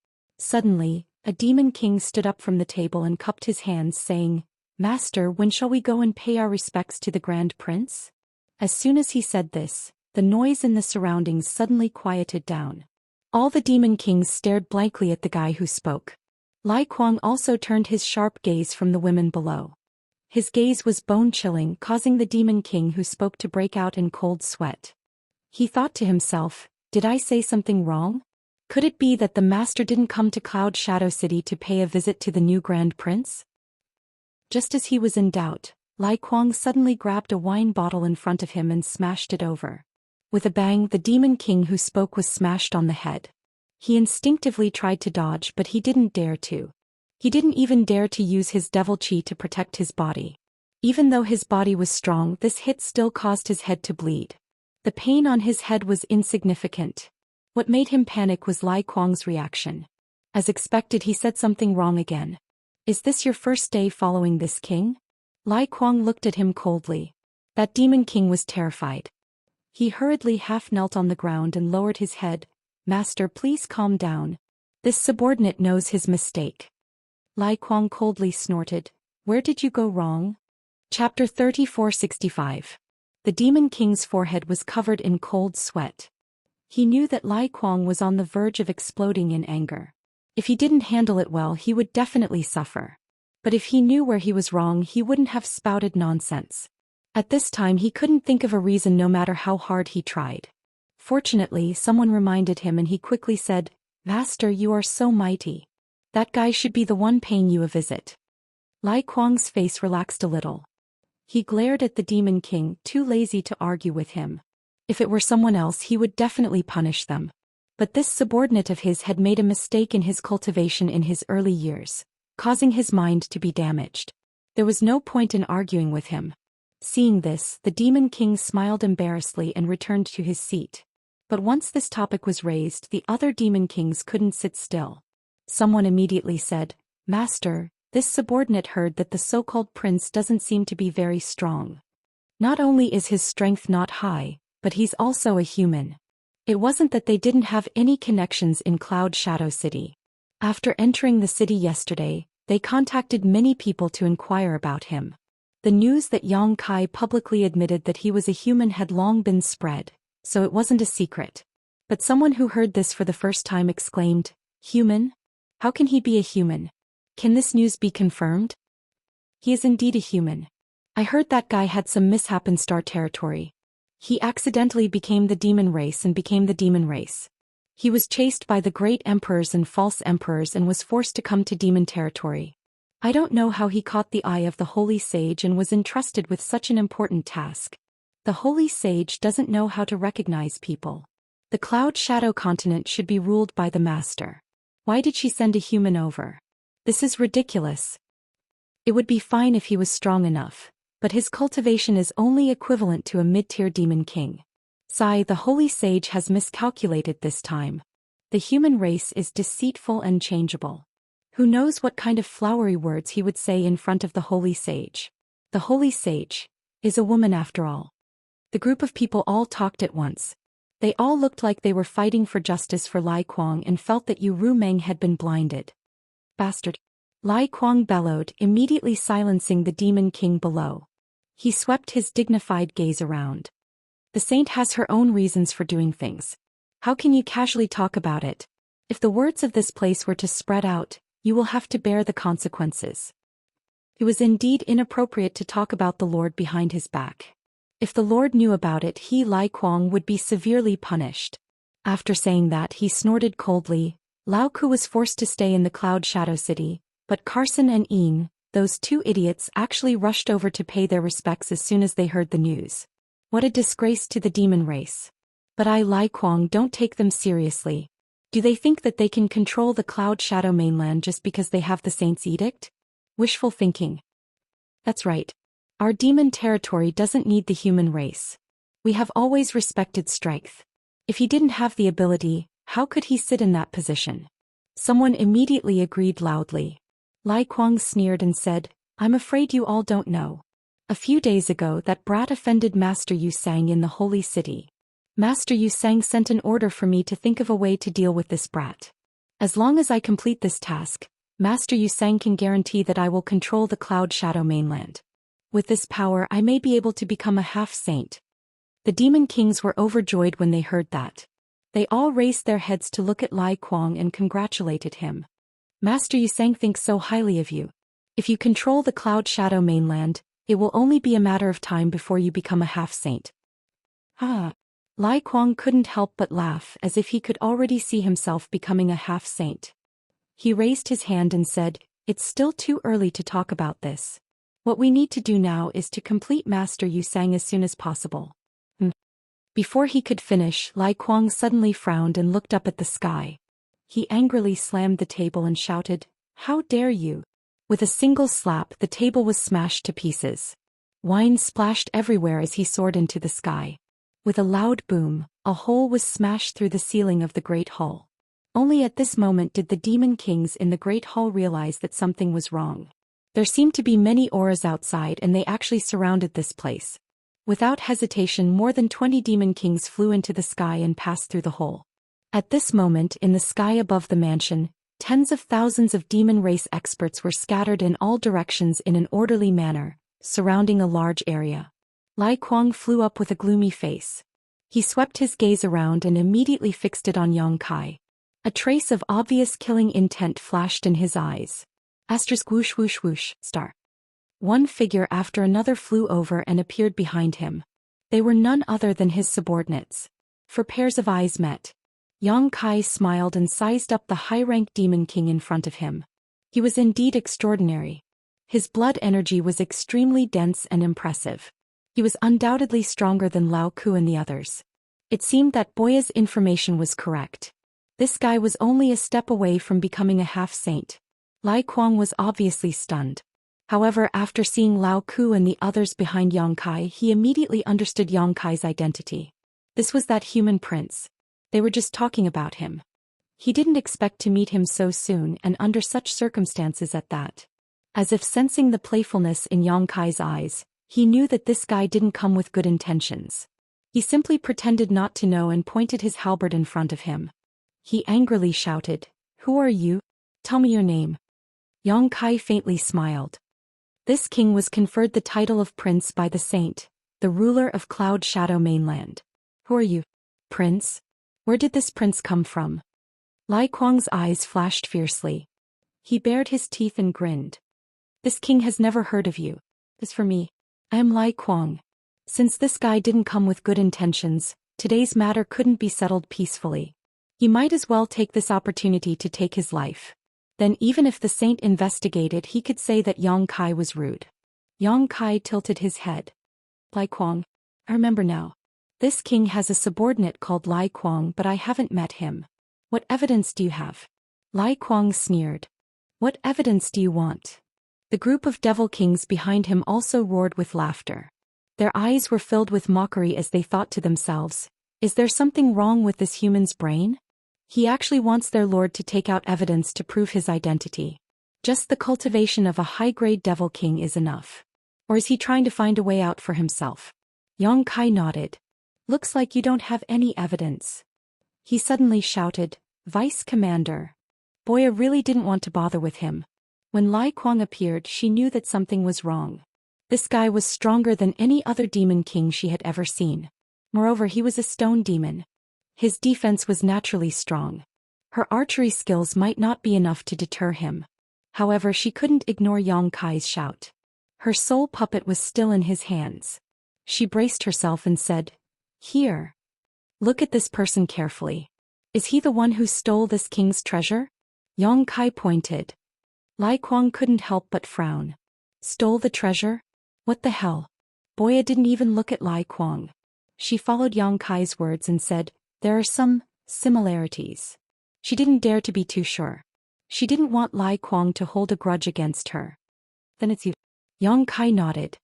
Suddenly, a demon king stood up from the table and cupped his hands, saying, "Master, when shall we go and pay our respects to the Grand Prince?" As soon as he said this, the noise in the surroundings suddenly quieted down. All the demon kings stared blankly at the guy who spoke. Lai Kuang also turned his sharp gaze from the women below. His gaze was bone-chilling, causing the demon king who spoke to break out in cold sweat. He thought to himself, "Did I say something wrong? Could it be that the master didn't come to Cloud Shadow City to pay a visit to the new Grand Prince?" Just as he was in doubt, Lai Kuang suddenly grabbed a wine bottle in front of him and smashed it over. With a bang, the demon king who spoke was smashed on the head. He instinctively tried to dodge, but he didn't dare to. He didn't even dare to use his devil chi to protect his body. Even though his body was strong, this hit still caused his head to bleed. The pain on his head was insignificant. What made him panic was Lai Kuang's reaction. As expected, he said something wrong again. "Is this your first day following this king?" Lai Kuang looked at him coldly. That demon king was terrified. He hurriedly half-knelt on the ground and lowered his head. "Master, please calm down. This subordinate knows his mistake." Lai Kuang coldly snorted. "Where did you go wrong?" Chapter 3465. The demon king's forehead was covered in cold sweat. He knew that Lai Kuang was on the verge of exploding in anger. If he didn't handle it well, he would definitely suffer. But if he knew where he was wrong, he wouldn't have spouted nonsense. At this time, he couldn't think of a reason, no matter how hard he tried. Fortunately, someone reminded him and he quickly said, "Master, you are so mighty. That guy should be the one paying you a visit." Lai Kuang's face relaxed a little. He glared at the demon king, too lazy to argue with him. If it were someone else, he would definitely punish them. But this subordinate of his had made a mistake in his cultivation in his early years, causing his mind to be damaged. There was no point in arguing with him. Seeing this, the demon king smiled embarrassedly and returned to his seat. But once this topic was raised, the other demon kings couldn't sit still. Someone immediately said, "Master, this subordinate heard that the so-called prince doesn't seem to be very strong. Not only is his strength not high, but he's also a human." It wasn't that they didn't have any connections in Cloud Shadow City. After entering the city yesterday, they contacted many people to inquire about him. The news that Yang Kai publicly admitted that he was a human had long been spread, so it wasn't a secret. But someone who heard this for the first time exclaimed, "Human? How can he be a human? Can this news be confirmed?" "He is indeed a human. I heard that guy had some mishap in Star Territory. He accidentally became the demon race and became the demon race. He was chased by the great emperors and false emperors and was forced to come to demon territory. I don't know how he caught the eye of the holy sage and was entrusted with such an important task. The holy sage doesn't know how to recognize people. The Cloud Shadow continent should be ruled by the master. Why did she send a human over? This is ridiculous. It would be fine if he was strong enough, but his cultivation is only equivalent to a mid-tier demon king. Sigh, the holy sage has miscalculated this time. The human race is deceitful and changeable. Who knows what kind of flowery words he would say in front of the holy sage. The holy sage is a woman after all." The group of people all talked at once. They all looked like they were fighting for justice for Lai Kuang and felt that Yu Rumeng had been blinded. "Bastard!" Lai Kuang bellowed, immediately silencing the demon king below. He swept his dignified gaze around. "The saint has her own reasons for doing things. How can you casually talk about it? If the words of this place were to spread out, you will have to bear the consequences." It was indeed inappropriate to talk about the Lord behind his back. If the Lord knew about it, he, Lai Kuang, would be severely punished. After saying that, he snorted coldly. Lao Ku was forced to stay in the Cloud Shadow City, but Carson and Ian, those two idiots, actually rushed over to pay their respects as soon as they heard the news. What a disgrace to the demon race. But I, Lai Kuang, don't take them seriously. Do they think that they can control the Cloud Shadow mainland just because they have the Saint's edict? Wishful thinking. That's right. Our demon territory doesn't need the human race. We have always respected strength. If he didn't have the ability, how could he sit in that position? Someone immediately agreed loudly. Lai Kuang sneered and said, "I'm afraid you all don't know. A few days ago, that brat offended Master Yu Sang in the Holy City. Master Yu Sang sent an order for me to think of a way to deal with this brat. As long as I complete this task, Master Yusang can guarantee that I will control the Cloud Shadow mainland. With this power I may be able to become a half-saint. The Demon Kings were overjoyed when they heard that. They all raised their heads to look at Lai Kuang and congratulated him. Master Yusang thinks so highly of you. If you control the Cloud Shadow mainland, it will only be a matter of time before you become a half-saint. Ah! Lai Kuang couldn't help but laugh as if he could already see himself becoming a half-saint. He raised his hand and said, "It's still too early to talk about this. What we need to do now is to complete Master Yusang as soon as possible." Before he could finish, Lai Kuang suddenly frowned and looked up at the sky. He angrily slammed the table and shouted, "How dare you!" With a single slap, the table was smashed to pieces. Wine splashed everywhere as he soared into the sky. With a loud boom, a hole was smashed through the ceiling of the Great Hall. Only at this moment did the Demon Kings in the Great Hall realize that something was wrong. There seemed to be many auras outside and they actually surrounded this place. Without hesitation, more than 20 Demon Kings flew into the sky and passed through the hole. At this moment, in the sky above the mansion, tens of thousands of demon race experts were scattered in all directions in an orderly manner, surrounding a large area. Lai Kuang flew up with a gloomy face. He swept his gaze around and immediately fixed it on Yang Kai. A trace of obvious killing intent flashed in his eyes. Asterisk whoosh whoosh whoosh, star. One figure after another flew over and appeared behind him. They were none other than his subordinates. For pairs of eyes met. Yang Kai smiled and sized up the high-ranked Demon King in front of him. He was indeed extraordinary. His blood energy was extremely dense and impressive. He was undoubtedly stronger than Lao Ku and the others. It seemed that Boya's information was correct. This guy was only a step away from becoming a half-saint. Lai Kuang was obviously stunned. However, after seeing Lao Ku and the others behind Yang Kai, he immediately understood Yang Kai's identity. This was that human prince. They were just talking about him. He didn't expect to meet him so soon and under such circumstances at that. As if sensing the playfulness in Yang Kai's eyes, he knew that this guy didn't come with good intentions. He simply pretended not to know and pointed his halberd in front of him. He angrily shouted, "Who are you? Tell me your name." Yang Kai faintly smiled. This king was conferred the title of prince by the saint, the ruler of Cloud Shadow mainland. "Who are you? Prince? Where did this prince come from?" Lai Kuang's eyes flashed fiercely. He bared his teeth and grinned. "This king has never heard of you. As for me, I am Lai Kuang. Since this guy didn't come with good intentions, today's matter couldn't be settled peacefully. He might as well take this opportunity to take his life. Then even if the saint investigated, he could say that Yang Kai was rude." Yang Kai tilted his head. "Lai Kuang, I remember now. This king has a subordinate called Lai Kuang, but I haven't met him. What evidence do you have?" Lai Kuang sneered. "What evidence do you want?" The group of devil kings behind him also roared with laughter. Their eyes were filled with mockery as they thought to themselves, "Is there something wrong with this human's brain? He actually wants their lord to take out evidence to prove his identity. Just the cultivation of a high-grade devil king is enough. Or is he trying to find a way out for himself?" Yang Kai nodded. "Looks like you don't have any evidence." He suddenly shouted, "Vice Commander." Boya really didn't want to bother with him. When Lai Kuang appeared, she knew that something was wrong. This guy was stronger than any other demon king she had ever seen. Moreover, he was a stone demon. His defense was naturally strong. Her archery skills might not be enough to deter him. However, she couldn't ignore Yang Kai's shout. Her soul puppet was still in his hands. She braced herself and said, "Here. Look at this person carefully. Is he the one who stole this king's treasure?" Yang Kai pointed. Lai Kuang couldn't help but frown. Stole the treasure? What the hell? Boya didn't even look at Lai Kuang. She followed Yang Kai's words and said, "There are some similarities." She didn't dare to be too sure. She didn't want Lai Kuang to hold a grudge against her. "Then it's you." Yang Kai nodded.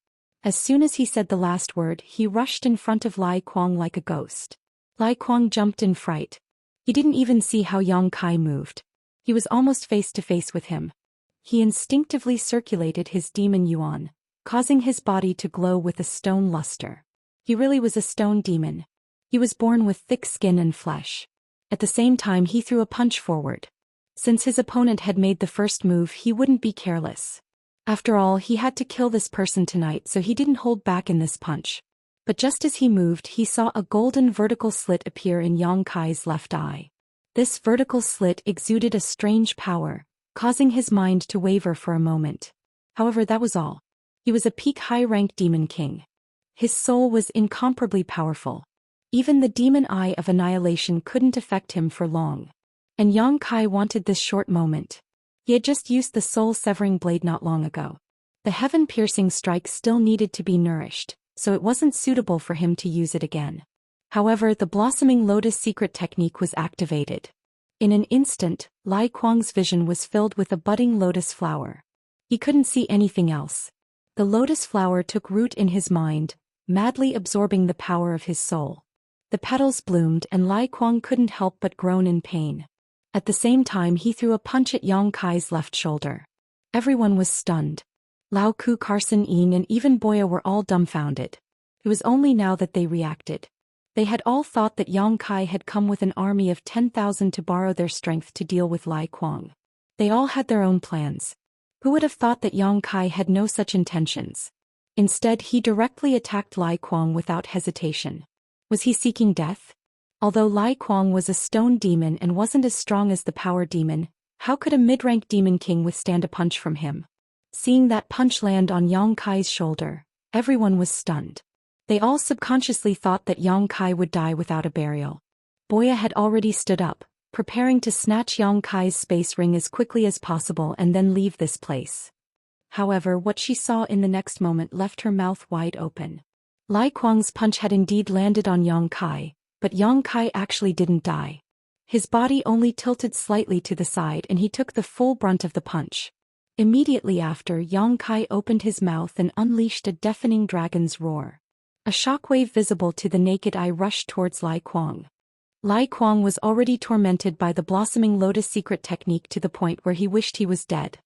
As soon as he said the last word, he rushed in front of Lai Kuang like a ghost. Lai Kuang jumped in fright. He didn't even see how Yang Kai moved. He was almost face to face with him. He instinctively circulated his demon yuan, causing his body to glow with a stone luster. He really was a stone demon. He was born with thick skin and flesh. At the same time, he threw a punch forward. Since his opponent had made the first move, he wouldn't be careless. After all, he had to kill this person tonight, so he didn't hold back in this punch. But just as he moved, he saw a golden vertical slit appear in Yang Kai's left eye. This vertical slit exuded a strange power, causing his mind to waver for a moment. However, that was all. He was a peak high-rank demon king. His soul was incomparably powerful. Even the demon eye of annihilation couldn't affect him for long. And Yang Kai wanted this short moment. He had just used the soul-severing blade not long ago. The heaven-piercing strike still needed to be nourished, so it wasn't suitable for him to use it again. However, the blossoming lotus secret technique was activated. In an instant, Lai Kuang's vision was filled with a budding lotus flower. He couldn't see anything else. The lotus flower took root in his mind, madly absorbing the power of his soul. The petals bloomed and Lai Kuang couldn't help but groan in pain. At the same time, he threw a punch at Yang Kai's left shoulder. Everyone was stunned. Lao Ku, Carson, Yin, and even Boya were all dumbfounded. It was only now that they reacted. They had all thought that Yang Kai had come with an army of 10,000 to borrow their strength to deal with Lai Kuang. They all had their own plans. Who would have thought that Yang Kai had no such intentions? Instead, he directly attacked Lai Kuang without hesitation. Was he seeking death? Although Lai Kuang was a stone demon and wasn't as strong as the power demon, how could a mid-rank demon king withstand a punch from him? Seeing that punch land on Yang Kai's shoulder, everyone was stunned. They all subconsciously thought that Yang Kai would die without a burial. Boya had already stood up, preparing to snatch Yang Kai's space ring as quickly as possible and then leave this place. However, what she saw in the next moment left her mouth wide open. Lai Kuang's punch had indeed landed on Yang Kai, but Yang Kai actually didn't die. His body only tilted slightly to the side and he took the full brunt of the punch. Immediately after, Yang Kai opened his mouth and unleashed a deafening dragon's roar. A shockwave visible to the naked eye rushed towards Lai Kuang. Lai Kuang was already tormented by the blossoming lotus secret technique to the point where he wished he was dead.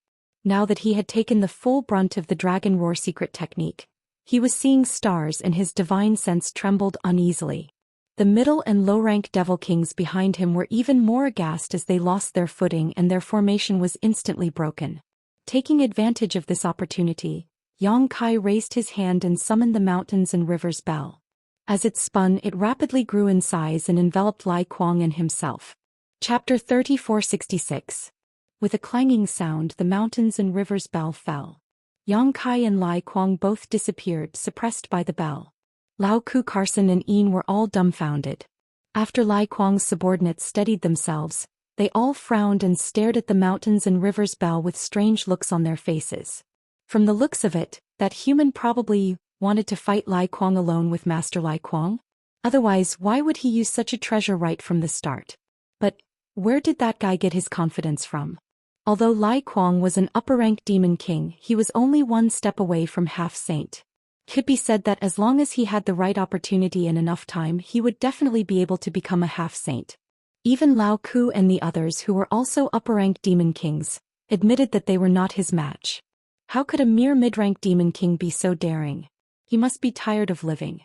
Now that he had taken the full brunt of the dragon roar secret technique, he was seeing stars and his divine sense trembled uneasily. The middle and low-rank devil kings behind him were even more aghast as they lost their footing and their formation was instantly broken. Taking advantage of this opportunity, Yang Kai raised his hand and summoned the mountains and rivers bell. As it spun, it rapidly grew in size and enveloped Lai Kuang and himself. Chapter 3466. With a clanging sound, the mountains and rivers bell fell. Yang Kai and Lai Kuang both disappeared, suppressed by the bell. Lao Ku, Carson, and Yin were all dumbfounded. After Lai Kuang's subordinates steadied themselves, they all frowned and stared at the mountains and rivers bell with strange looks on their faces. From the looks of it, that human probably wanted to fight Lai Kuang alone with Master Lai Kuang? Otherwise, why would he use such a treasure right from the start? But where did that guy get his confidence from? Although Lai Kuang was an upper-rank demon king, he was only one step away from half-saint. It could be said that as long as he had the right opportunity and enough time, he would definitely be able to become a half-saint. Even Lao Ku and the others, who were also upper-rank demon kings, admitted that they were not his match. How could a mere mid-rank demon king be so daring? He must be tired of living.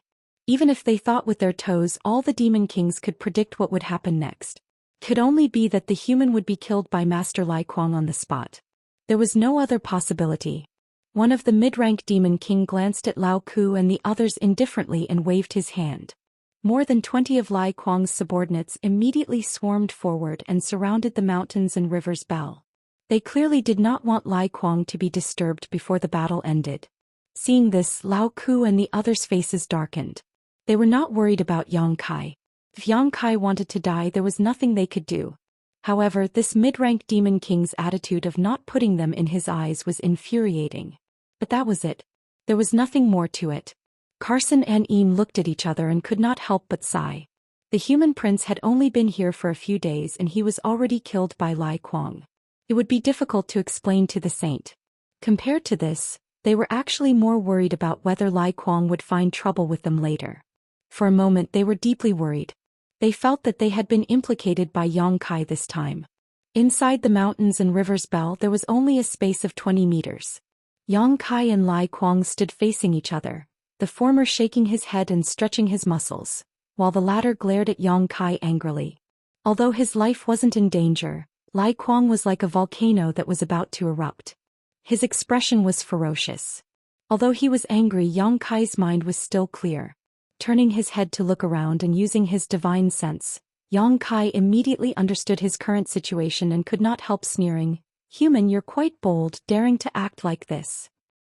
Even if they thought with their toes, all the demon kings could predict what would happen next. It could only be that the human would be killed by Master Lai Kuang on the spot. There was no other possibility. One of the mid-rank demon king glanced at Lao Ku and the others indifferently and waved his hand. More than 20 of Lai Kuang's subordinates immediately swarmed forward and surrounded the mountains and rivers bell. They clearly did not want Lai Kuang to be disturbed before the battle ended. Seeing this, Lao Ku and the others' faces darkened. They were not worried about Yang Kai. If Yang Kai wanted to die, there was nothing they could do. However, this mid-rank demon king's attitude of not putting them in his eyes was infuriating. But that was it. There was nothing more to it. Carson and Yin looked at each other and could not help but sigh. The human prince had only been here for a few days and he was already killed by Lai Kuang. It would be difficult to explain to the saint. Compared to this, they were actually more worried about whether Lai Kuang would find trouble with them later. For a moment they were deeply worried. They felt that they had been implicated by Yang Kai this time. Inside the mountains and rivers bell there was only a space of 20 meters. Yang Kai and Lai Kuang stood facing each other, the former shaking his head and stretching his muscles, while the latter glared at Yang Kai angrily. Although his life wasn't in danger, Lai Kuang was like a volcano that was about to erupt. His expression was ferocious. Although he was angry, Yang Kai's mind was still clear. Turning his head to look around and using his divine sense, Yang Kai immediately understood his current situation and could not help sneering. "Human, you're quite bold, daring to act like this."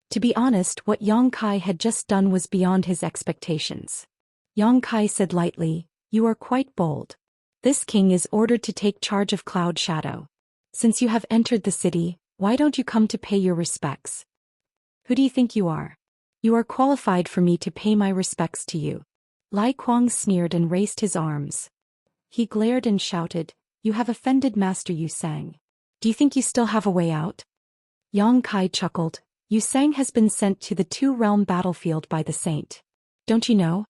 To be honest, what Yang Kai had just done was beyond his expectations. Yang Kai said lightly, "You are quite bold. This king is ordered to take charge of Cloud Shadow. Since you have entered the city, why don't you come to pay your respects? Who do you think you are? You are qualified for me to pay my respects to you." Lai Kuang sneered and raised his arms. He glared and shouted, "You have offended Master Yu Sang. Do you think you still have a way out?" Yang Kai chuckled. "Yu Sang has been sent to the two-realm battlefield by the saint. Don't you know?"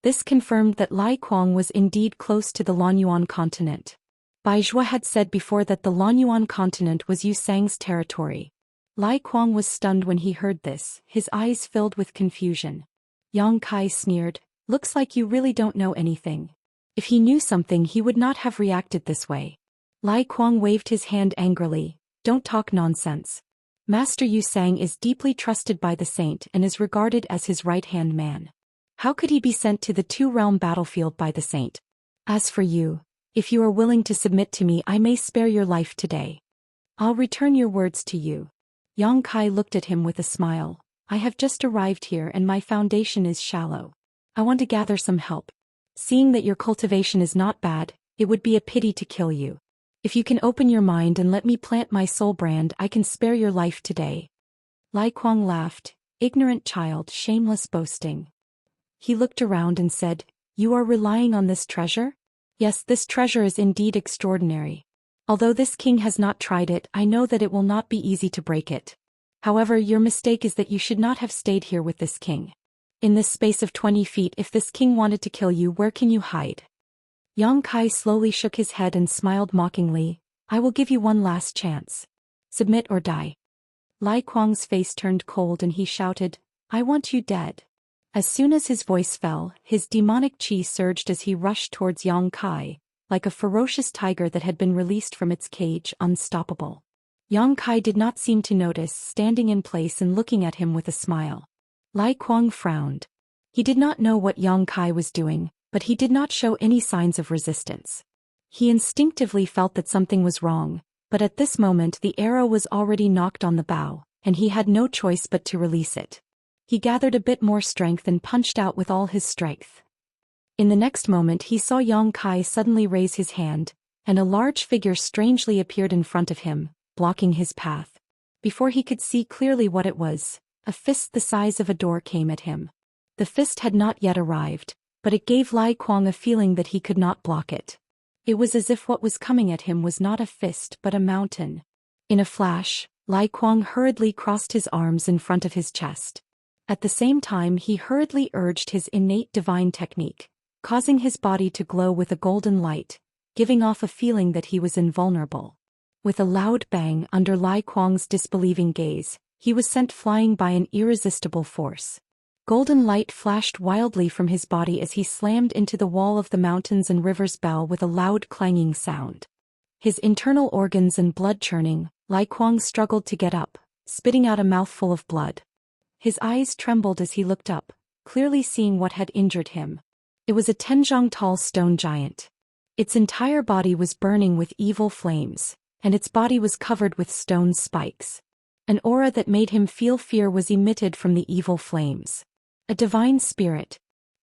This confirmed that Lai Kuang was indeed close to the Lanyuan continent. Bai Zhua had said before that the Lanyuan continent was Yu Sang's territory. Lai Kuang was stunned when he heard this, his eyes filled with confusion. Yang Kai sneered, "Looks like you really don't know anything. If he knew something he would not have reacted this way." Lai Kuang waved his hand angrily, "Don't talk nonsense. Master Yu Sang is deeply trusted by the saint and is regarded as his right-hand man. How could he be sent to the two-realm battlefield by the saint? As for you, if you are willing to submit to me, I may spare your life today. I'll return your words to you." Yang Kai looked at him with a smile. "I have just arrived here and my foundation is shallow. I want to gather some help. Seeing that your cultivation is not bad, it would be a pity to kill you. If you can open your mind and let me plant my soul brand, I can spare your life today." Lai Kuang laughed. "Ignorant child, shameless boasting." He looked around and said, "You are relying on this treasure?" "Yes, this treasure is indeed extraordinary. Although this king has not tried it, I know that it will not be easy to break it. However, your mistake is that you should not have stayed here with this king. In this space of 20 feet, if this king wanted to kill you, where can you hide?" Yang Kai slowly shook his head and smiled mockingly. "I will give you one last chance. Submit or die." Lai Kuang's face turned cold and he shouted, "I want you dead." As soon as his voice fell, his demonic chi surged as he rushed towards Yang Kai, like a ferocious tiger that had been released from its cage, unstoppable. Yang Kai did not seem to notice, standing in place and looking at him with a smile. Lai Kuang frowned. He did not know what Yang Kai was doing, but he did not show any signs of resistance. He instinctively felt that something was wrong, but at this moment the arrow was already knocked on the bow, and he had no choice but to release it. He gathered a bit more strength and punched out with all his strength. In the next moment he saw Yang Kai suddenly raise his hand, and a large figure strangely appeared in front of him, blocking his path. Before he could see clearly what it was, a fist the size of a door came at him. The fist had not yet arrived, but it gave Lai Kuang a feeling that he could not block it. It was as if what was coming at him was not a fist but a mountain. In a flash, Lai Kuang hurriedly crossed his arms in front of his chest. At the same time he hurriedly urged his innate divine technique, causing his body to glow with a golden light, giving off a feeling that he was invulnerable. With a loud bang under Lai Kuang's disbelieving gaze, he was sent flying by an irresistible force. Golden light flashed wildly from his body as he slammed into the wall of the mountains and river's bell with a loud clanging sound. His internal organs and blood churning, Lai Kuang struggled to get up, spitting out a mouthful of blood. His eyes trembled as he looked up, clearly seeing what had injured him. It was a 10-zhang-tall stone giant. Its entire body was burning with evil flames, and its body was covered with stone spikes. An aura that made him feel fear was emitted from the evil flames. A divine spirit.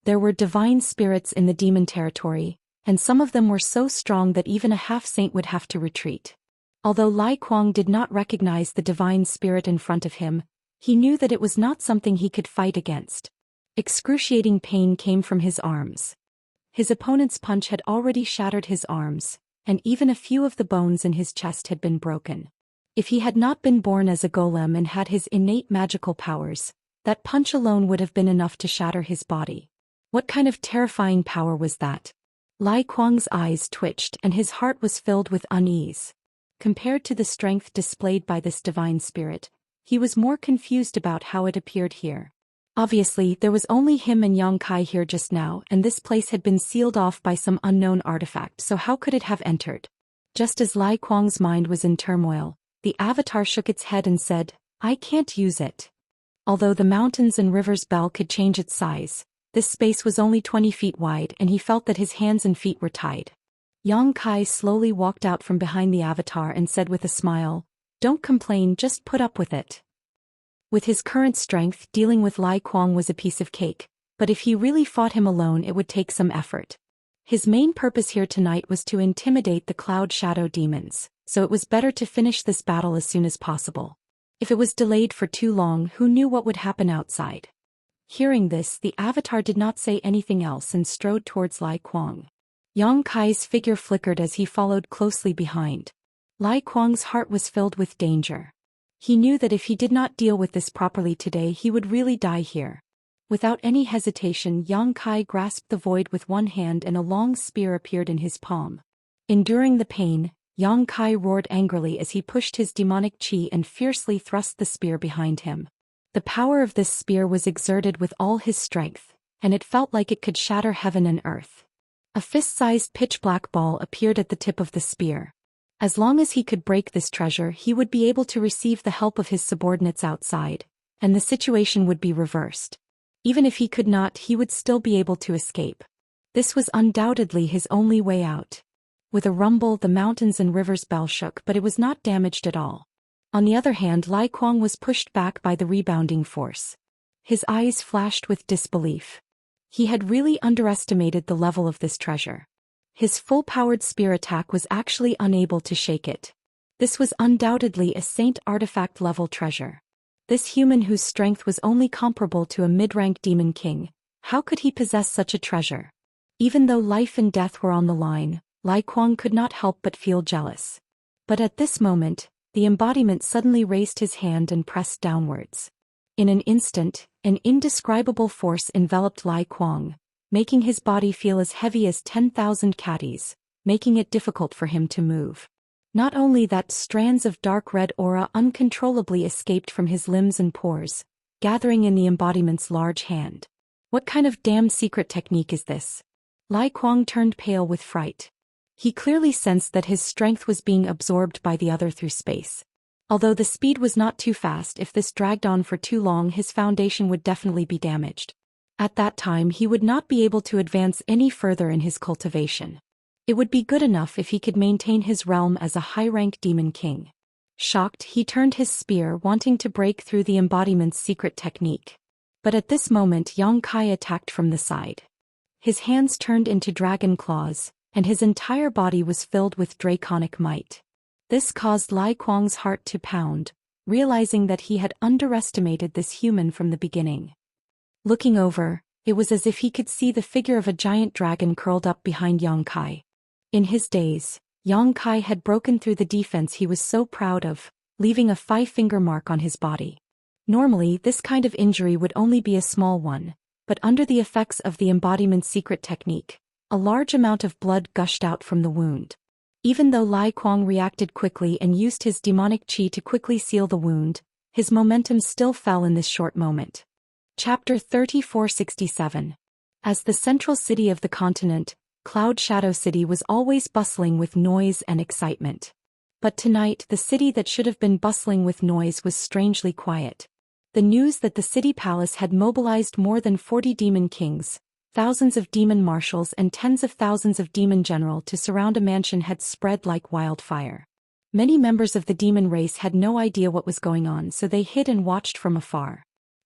There were divine spirits in the demon territory, and some of them were so strong that even a half-saint would have to retreat. Although Lai Kuang did not recognize the divine spirit in front of him, he knew that it was not something he could fight against. Excruciating pain came from his arms. His opponent's punch had already shattered his arms, and even a few of the bones in his chest had been broken. If he had not been born as a golem and had his innate magical powers, that punch alone would have been enough to shatter his body. What kind of terrifying power was that? Lai Kuang's eyes twitched and his heart was filled with unease. Compared to the strength displayed by this divine spirit, he was more confused about how it appeared here. Obviously, there was only him and Yang Kai here just now, and this place had been sealed off by some unknown artifact, so how could it have entered? Just as Lai Kuang's mind was in turmoil, the avatar shook its head and said, "I can't use it." Although the mountains and rivers bell could change its size, this space was only 20 feet wide and he felt that his hands and feet were tied. Yang Kai slowly walked out from behind the avatar and said with a smile, "Don't complain, just put up with it." With his current strength, dealing with Lai Kuang was a piece of cake, but if he really fought him alone it would take some effort. His main purpose here tonight was to intimidate the Cloud Shadow demons, so it was better to finish this battle as soon as possible. If it was delayed for too long, who knew what would happen outside? Hearing this, the avatar did not say anything else and strode towards Lai Kuang. Yang Kai's figure flickered as he followed closely behind. Lai Kuang's heart was filled with danger. He knew that if he did not deal with this properly today he would really die here. Without any hesitation, Yang Kai grasped the void with one hand and a long spear appeared in his palm. Enduring the pain, Yang Kai roared angrily as he pushed his demonic chi and fiercely thrust the spear behind him. The power of this spear was exerted with all his strength, and it felt like it could shatter heaven and earth. A fist-sized pitch-black ball appeared at the tip of the spear. As long as he could break this treasure, he would be able to receive the help of his subordinates outside, and the situation would be reversed. Even if he could not, he would still be able to escape. This was undoubtedly his only way out. With a rumble, the mountains and rivers bell shook, but it was not damaged at all. On the other hand, Lai Kuang was pushed back by the rebounding force. His eyes flashed with disbelief. He had really underestimated the level of this treasure. His full-powered spear attack was actually unable to shake it. This was undoubtedly a Saint artifact-level treasure. This human whose strength was only comparable to a mid-rank demon king, how could he possess such a treasure? Even though life and death were on the line, Lai Kuang could not help but feel jealous. But at this moment, the embodiment suddenly raised his hand and pressed downwards. In an instant, an indescribable force enveloped Lai Kuang, making his body feel as heavy as 10,000 catties, making it difficult for him to move. Not only that, strands of dark red aura uncontrollably escaped from his limbs and pores, gathering in the embodiment's large hand. What kind of damned secret technique is this? Lai Kuang turned pale with fright. He clearly sensed that his strength was being absorbed by the other through space. Although the speed was not too fast, if this dragged on for too long his foundation would definitely be damaged. At that time he would not be able to advance any further in his cultivation. It would be good enough if he could maintain his realm as a high-rank demon king. Shocked, he turned his spear, wanting to break through the embodiment's secret technique. But at this moment Yang Kai attacked from the side. His hands turned into dragon claws, and his entire body was filled with draconic might. This caused Lai Kuang's heart to pound, realizing that he had underestimated this human from the beginning. Looking over, it was as if he could see the figure of a giant dragon curled up behind Yang Kai. In his days, Yang Kai had broken through the defense he was so proud of, leaving a 5-finger mark on his body. Normally, this kind of injury would only be a small one, but under the effects of the embodiment's secret technique, a large amount of blood gushed out from the wound. Even though Lai Kuang reacted quickly and used his demonic chi to quickly seal the wound, his momentum still fell in this short moment. Chapter 3467. As the central city of the continent, Cloud Shadow City was always bustling with noise and excitement. But tonight, the city that should have been bustling with noise was strangely quiet. The news that the city palace had mobilized more than 40 demon kings, thousands of demon marshals and tens of thousands of demon generals to surround a mansion had spread like wildfire. Many members of the demon race had no idea what was going on, so they hid and watched from afar.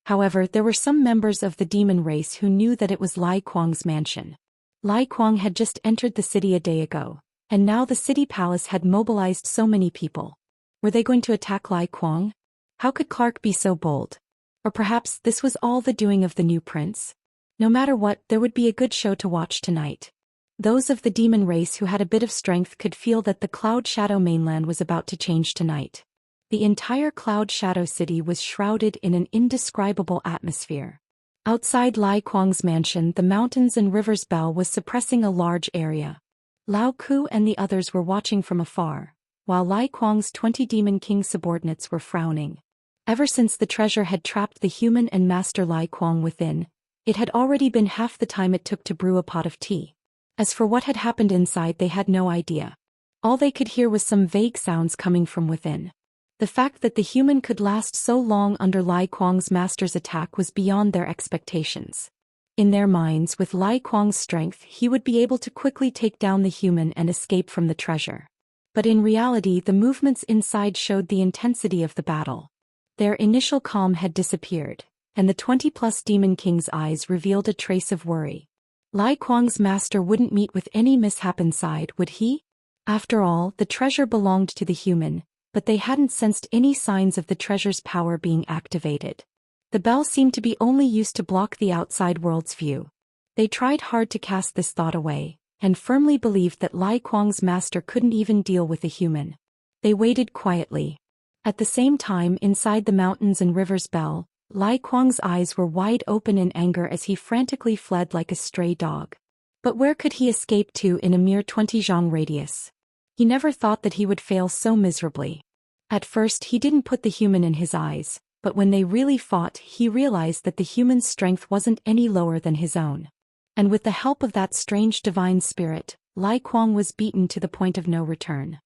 However, there were some members of the demon race who knew that it was Lai Kuang's mansion. Lai Kuang had just entered the city a day ago, and now the city palace had mobilized so many people. Were they going to attack Lai Kuang? How could Clark be so bold? Or perhaps this was all the doing of the new prince? No matter what, there would be a good show to watch tonight. Those of the demon race who had a bit of strength could feel that the Cloud Shadow mainland was about to change tonight. The entire Cloud Shadow City was shrouded in an indescribable atmosphere. Outside Lai Kuang's mansion, the mountains and rivers bell was suppressing a large area. Lao Ku and the others were watching from afar, while Lai Kuang's 20 demon king subordinates were frowning. Ever since the treasure had trapped the human and Master Lai Kuang within, it had already been half the time it took to brew a pot of tea. As for what had happened inside, they had no idea. All they could hear was some vague sounds coming from within. The fact that the human could last so long under Lai Kuang's master's attack was beyond their expectations. In their minds, with Lai Kuang's strength, he would be able to quickly take down the human and escape from the treasure. But in reality, the movements inside showed the intensity of the battle. Their initial calm had disappeared, and the 20-plus Demon King's eyes revealed a trace of worry. Lai Kuang's master wouldn't meet with any mishap inside, would he? After all, the treasure belonged to the human, but they hadn't sensed any signs of the treasure's power being activated. The bell seemed to be only used to block the outside world's view. They tried hard to cast this thought away, and firmly believed that Lai Kuang's master couldn't even deal with a human. They waited quietly. At the same time, inside the mountains and river's bell, Lai Kuang's eyes were wide open in anger as he frantically fled like a stray dog. But where could he escape to in a mere 20 zhang radius? He never thought that he would fail so miserably. At first he didn't put the human in his eyes, but when they really fought, he realized that the human's strength wasn't any lower than his own. And with the help of that strange divine spirit, Lai Kuang was beaten to the point of no return.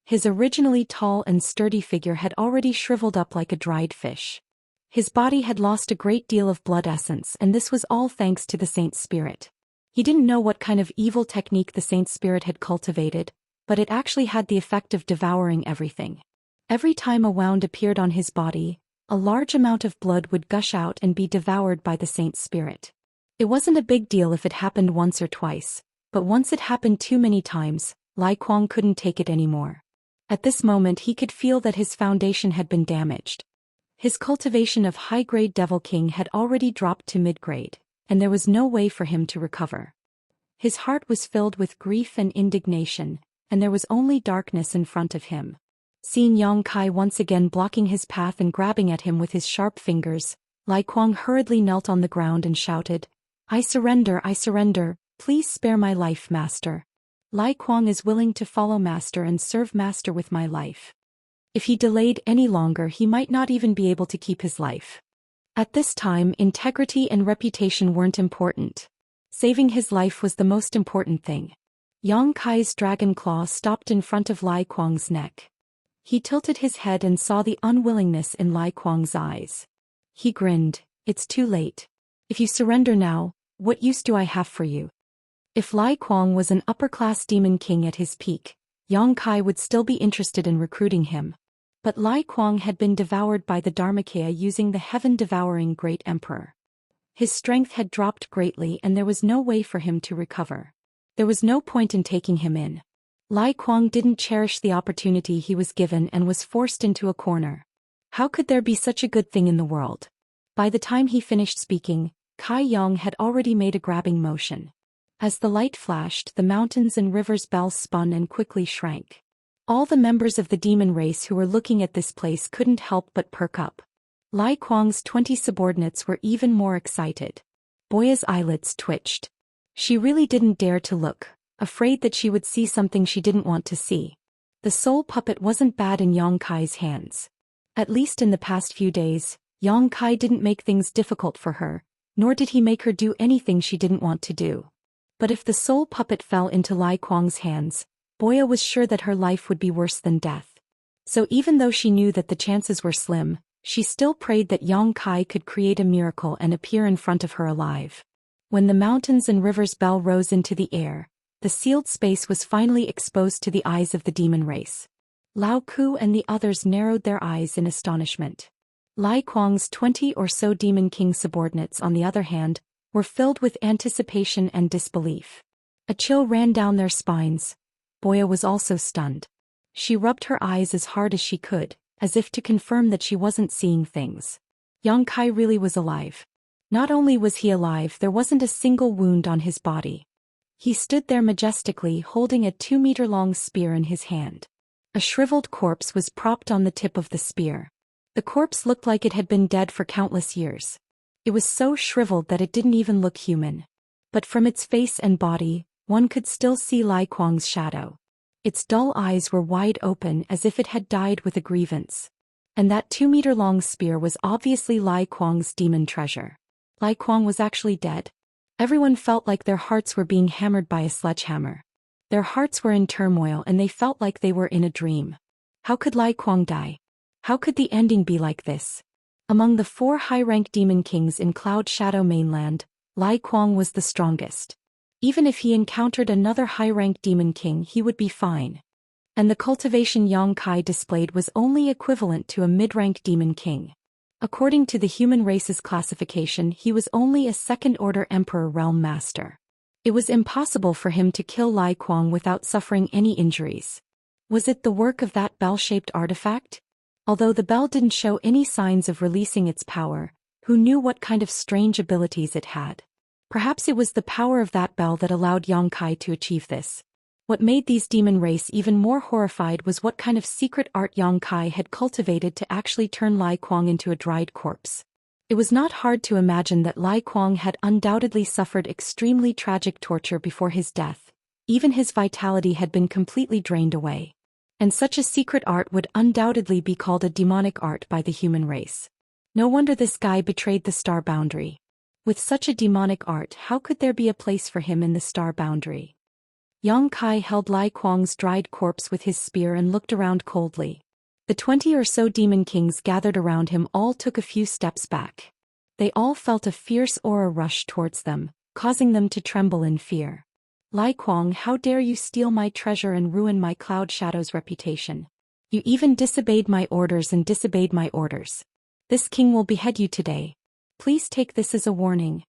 His originally tall and sturdy figure had already shriveled up like a dried fish. His body had lost a great deal of blood essence, and this was all thanks to the saint's spirit. He didn't know what kind of evil technique the saint's spirit had cultivated, but it actually had the effect of devouring everything. Every time a wound appeared on his body, a large amount of blood would gush out and be devoured by the saint's spirit. It wasn't a big deal if it happened once or twice, but once it happened too many times, Lai Kuang couldn't take it anymore. At this moment he could feel that his foundation had been damaged. His cultivation of high-grade Devil King had already dropped to mid-grade, and there was no way for him to recover. His heart was filled with grief and indignation, and there was only darkness in front of him. Seeing Yang Kai once again blocking his path and grabbing at him with his sharp fingers, Lai Kuang hurriedly knelt on the ground and shouted, I surrender, please spare my life, master. Lai Kuang is willing to follow master and serve master with my life. If he delayed any longer, he might not even be able to keep his life. At this time, integrity and reputation weren't important. Saving his life was the most important thing. Yang Kai's dragon claw stopped in front of Lai Kuang's neck. He tilted his head and saw the unwillingness in Lai Kuang's eyes. He grinned, it's too late. If you surrender now, what use do I have for you? If Lai Kuang was an upper-class demon king at his peak, Yang Kai would still be interested in recruiting him. But Lai Kuang had been devoured by the Dharmakaya using the heaven-devouring Great Emperor. His strength had dropped greatly and there was no way for him to recover. There was no point in taking him in. Lai Kuang didn't cherish the opportunity he was given and was forced into a corner. How could there be such a good thing in the world? By the time he finished speaking, Kai Yang had already made a grabbing motion. As the light flashed, the mountains and rivers bells spun and quickly shrank. All the members of the demon race who were looking at this place couldn't help but perk up. Lai Kuang's 20 subordinates were even more excited. Boya's eyelids twitched. She really didn't dare to look, afraid that she would see something she didn't want to see. The soul puppet wasn't bad in Yang Kai's hands. At least in the past few days, Yang Kai didn't make things difficult for her, nor did he make her do anything she didn't want to do. But if the soul puppet fell into Lai Kuang's hands, Boya was sure that her life would be worse than death. So even though she knew that the chances were slim, she still prayed that Yang Kai could create a miracle and appear in front of her alive. When the mountains and rivers bell rose into the air, the sealed space was finally exposed to the eyes of the demon race. Lao Ku and the others narrowed their eyes in astonishment. Lai Kuang's 20 or so demon king subordinates, on the other hand, were filled with anticipation and disbelief. A chill ran down their spines. Boya was also stunned. She rubbed her eyes as hard as she could, as if to confirm that she wasn't seeing things. Yang Kai really was alive. Not only was he alive, there wasn't a single wound on his body. He stood there majestically holding a 2-meter-long spear in his hand. A shriveled corpse was propped on the tip of the spear. The corpse looked like it had been dead for countless years. It was so shriveled that it didn't even look human. But from its face and body, one could still see Lai Kuang's shadow. Its dull eyes were wide open as if it had died with a grievance. And that 2-meter-long spear was obviously Lai Kuang's demon treasure. Lai Kuang was actually dead. Everyone felt like their hearts were being hammered by a sledgehammer. Their hearts were in turmoil and they felt like they were in a dream. How could Lai Kuang die? How could the ending be like this? Among the 4 high-rank demon kings in Cloud Shadow Mainland, Lai Kuang was the strongest. Even if he encountered another high-rank demon king, he would be fine. And the cultivation Yang Kai displayed was only equivalent to a mid-rank demon king. According to the human race's classification, he was only a second-order Emperor Realm Master. It was impossible for him to kill Lai Kuang without suffering any injuries. Was it the work of that bell-shaped artifact? Although the bell didn't show any signs of releasing its power, who knew what kind of strange abilities it had? Perhaps it was the power of that bell that allowed Yang Kai to achieve this. What made these demon race even more horrified was what kind of secret art Yang Kai had cultivated to actually turn Lai Kuang into a dried corpse. It was not hard to imagine that Lai Kuang had undoubtedly suffered extremely tragic torture before his death. Even his vitality had been completely drained away. And such a secret art would undoubtedly be called a demonic art by the human race. No wonder this guy betrayed the star boundary. With such a demonic art, how could there be a place for him in the star boundary? Yang Kai held Lai Kuang's dried corpse with his spear and looked around coldly. The 20 or so demon kings gathered around him all took a few steps back. They all felt a fierce aura rush towards them, causing them to tremble in fear. Lai Kuang, how dare you steal my treasure and ruin my Cloud Shadow's reputation? You even disobeyed my orders and disobeyed my orders. This king will behead you today. Please take this as a warning.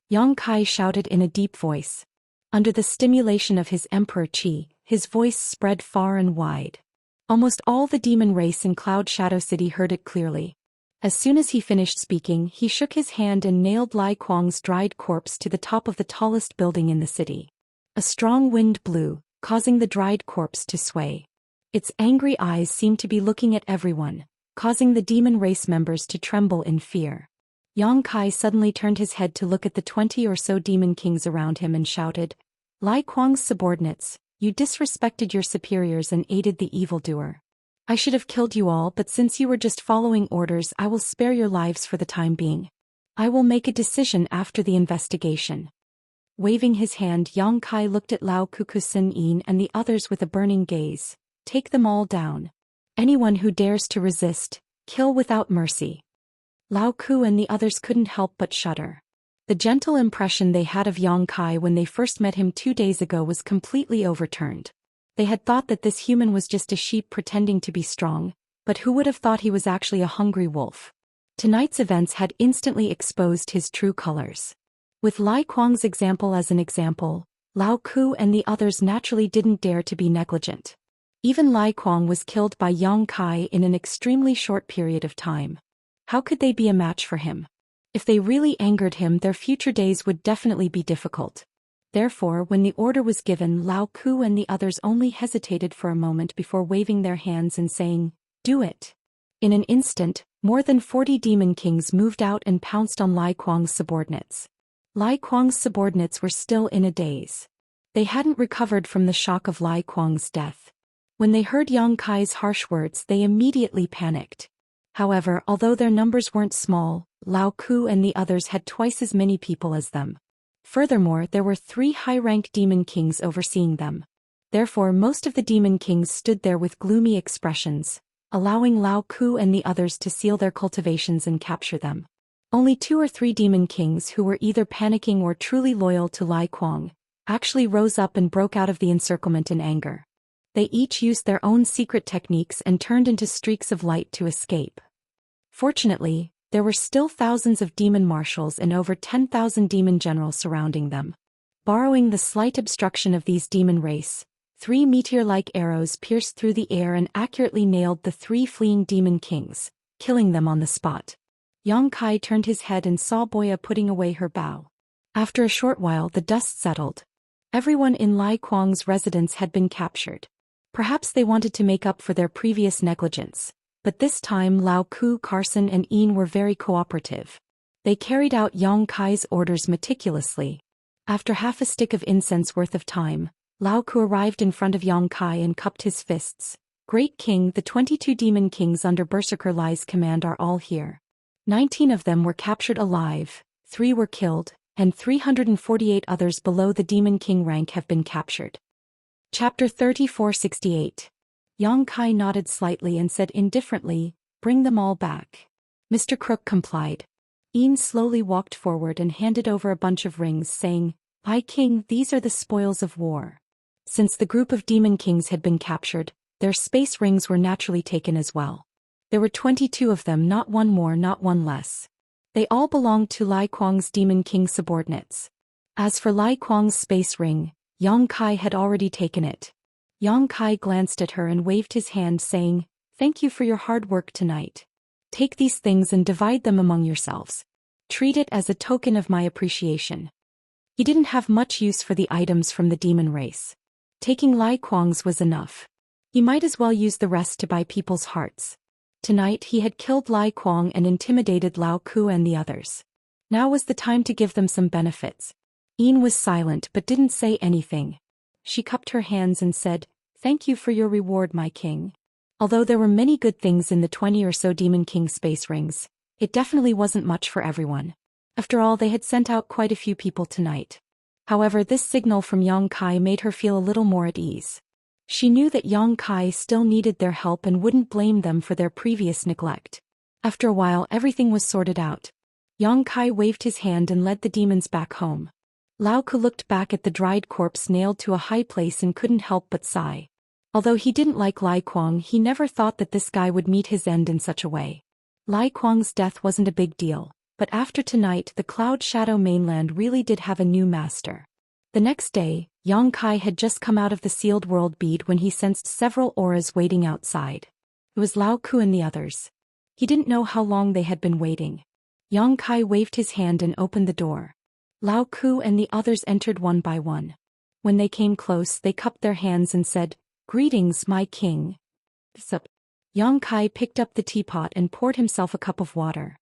Yang Kai shouted in a deep voice. Under the stimulation of his Emperor Qi, his voice spread far and wide. Almost all the demon race in Cloud Shadow City heard it clearly. As soon as he finished speaking, he shook his hand and nailed Lai Kuang's dried corpse to the top of the tallest building in the city. A strong wind blew, causing the dried corpse to sway. Its angry eyes seemed to be looking at everyone, causing the demon race members to tremble in fear. Yang Kai suddenly turned his head to look at the 20 or so demon kings around him and shouted, Lai Kuang's subordinates, you disrespected your superiors and aided the evildoer. I should have killed you all, but since you were just following orders, I will spare your lives for the time being. I will make a decision after the investigation. Waving his hand, Yang Kai looked at Lao Kukusin Yin and the others with a burning gaze. Take them all down. Anyone who dares to resist, kill without mercy. Lao Ku and the others couldn't help but shudder. The gentle impression they had of Yang Kai when they first met him 2 days ago was completely overturned. They had thought that this human was just a sheep pretending to be strong, but who would have thought he was actually a hungry wolf? Tonight's events had instantly exposed his true colors. With Lai Kuang's example as an example, Lao Ku and the others naturally didn't dare to be negligent. Even Lai Kuang was killed by Yang Kai in an extremely short period of time. How could they be a match for him? If they really angered him, their future days would definitely be difficult. Therefore, when the order was given, Lao Ku and the others only hesitated for a moment before waving their hands and saying, "Do it." In an instant, more than 40 demon kings moved out and pounced on Lai Kuang's subordinates. Lai Kuang's subordinates were still in a daze. They hadn't recovered from the shock of Lai Kuang's death. When they heard Yang Kai's harsh words, they immediately panicked. However, although their numbers weren't small, Lao Ku and the others had twice as many people as them. Furthermore, there were 3 high-rank demon kings overseeing them. Therefore, most of the demon kings stood there with gloomy expressions, allowing Lao Ku and the others to seal their cultivations and capture them. Only 2 or 3 demon kings who were either panicking or truly loyal to Lai Kuang actually rose up and broke out of the encirclement in anger. They each used their own secret techniques and turned into streaks of light to escape. Fortunately, there were still thousands of demon marshals and over 10,000 demon generals surrounding them. Borrowing the slight obstruction of these demon race, 3 meteor-like arrows pierced through the air and accurately nailed the 3 fleeing demon kings, killing them on the spot. Yang Kai turned his head and saw Boya putting away her bow. After a short while, the dust settled. Everyone in Lai Kuang's residence had been captured. Perhaps they wanted to make up for their previous negligence. But this time Lao Ku, Carson and Yin were very cooperative. They carried out Yang Kai's orders meticulously. After half a stick of incense worth of time, Lao Ku arrived in front of Yang Kai and cupped his fists. Great King, the 22 demon kings under Berserker Lai's command are all here. 19 of them were captured alive, 3 were killed, and 348 others below the demon king rank have been captured. Chapter 3468. Yang Kai nodded slightly and said indifferently, "Bring them all back." Mr. Crook complied. Ian slowly walked forward and handed over a bunch of rings, saying, "High King, these are the spoils of war." Since the group of demon kings had been captured, their space rings were naturally taken as well. There were 22 of them, not one more, not one less. They all belonged to Lai Kuang's demon king subordinates. As for Lai Kuang's space ring, Yang Kai had already taken it. Yang Kai glanced at her and waved his hand, saying, "Thank you for your hard work tonight. Take these things and divide them among yourselves. Treat it as a token of my appreciation." He didn't have much use for the items from the demon race. Taking Lai Kuang's was enough. He might as well use the rest to buy people's hearts. Tonight he had killed Lai Kuang and intimidated Lao Ku and the others. Now was the time to give them some benefits. Ian was silent but didn't say anything. She cupped her hands and said, "Thank you for your reward, my king." Although there were many good things in the 20 or so Demon King space rings, it definitely wasn't much for everyone. After all, they had sent out quite a few people tonight. However, this signal from Yang Kai made her feel a little more at ease. She knew that Yang Kai still needed their help and wouldn't blame them for their previous neglect. After a while, everything was sorted out. Yang Kai waved his hand and led the demons back home. Lao Ku looked back at the dried corpse nailed to a high place and couldn't help but sigh. Although he didn't like Lai Kuang, he never thought that this guy would meet his end in such a way. Lai Kuang's death wasn't a big deal, but after tonight the Cloud Shadow mainland really did have a new master. The next day, Yang Kai had just come out of the sealed world bead when he sensed several auras waiting outside. It was Lao Ku and the others. He didn't know how long they had been waiting. Yang Kai waved his hand and opened the door. Lao Ku and the others entered one by one. When they came close, they cupped their hands and said, "Greetings, my king." Sup. Yang Kai picked up the teapot and poured himself a cup of water.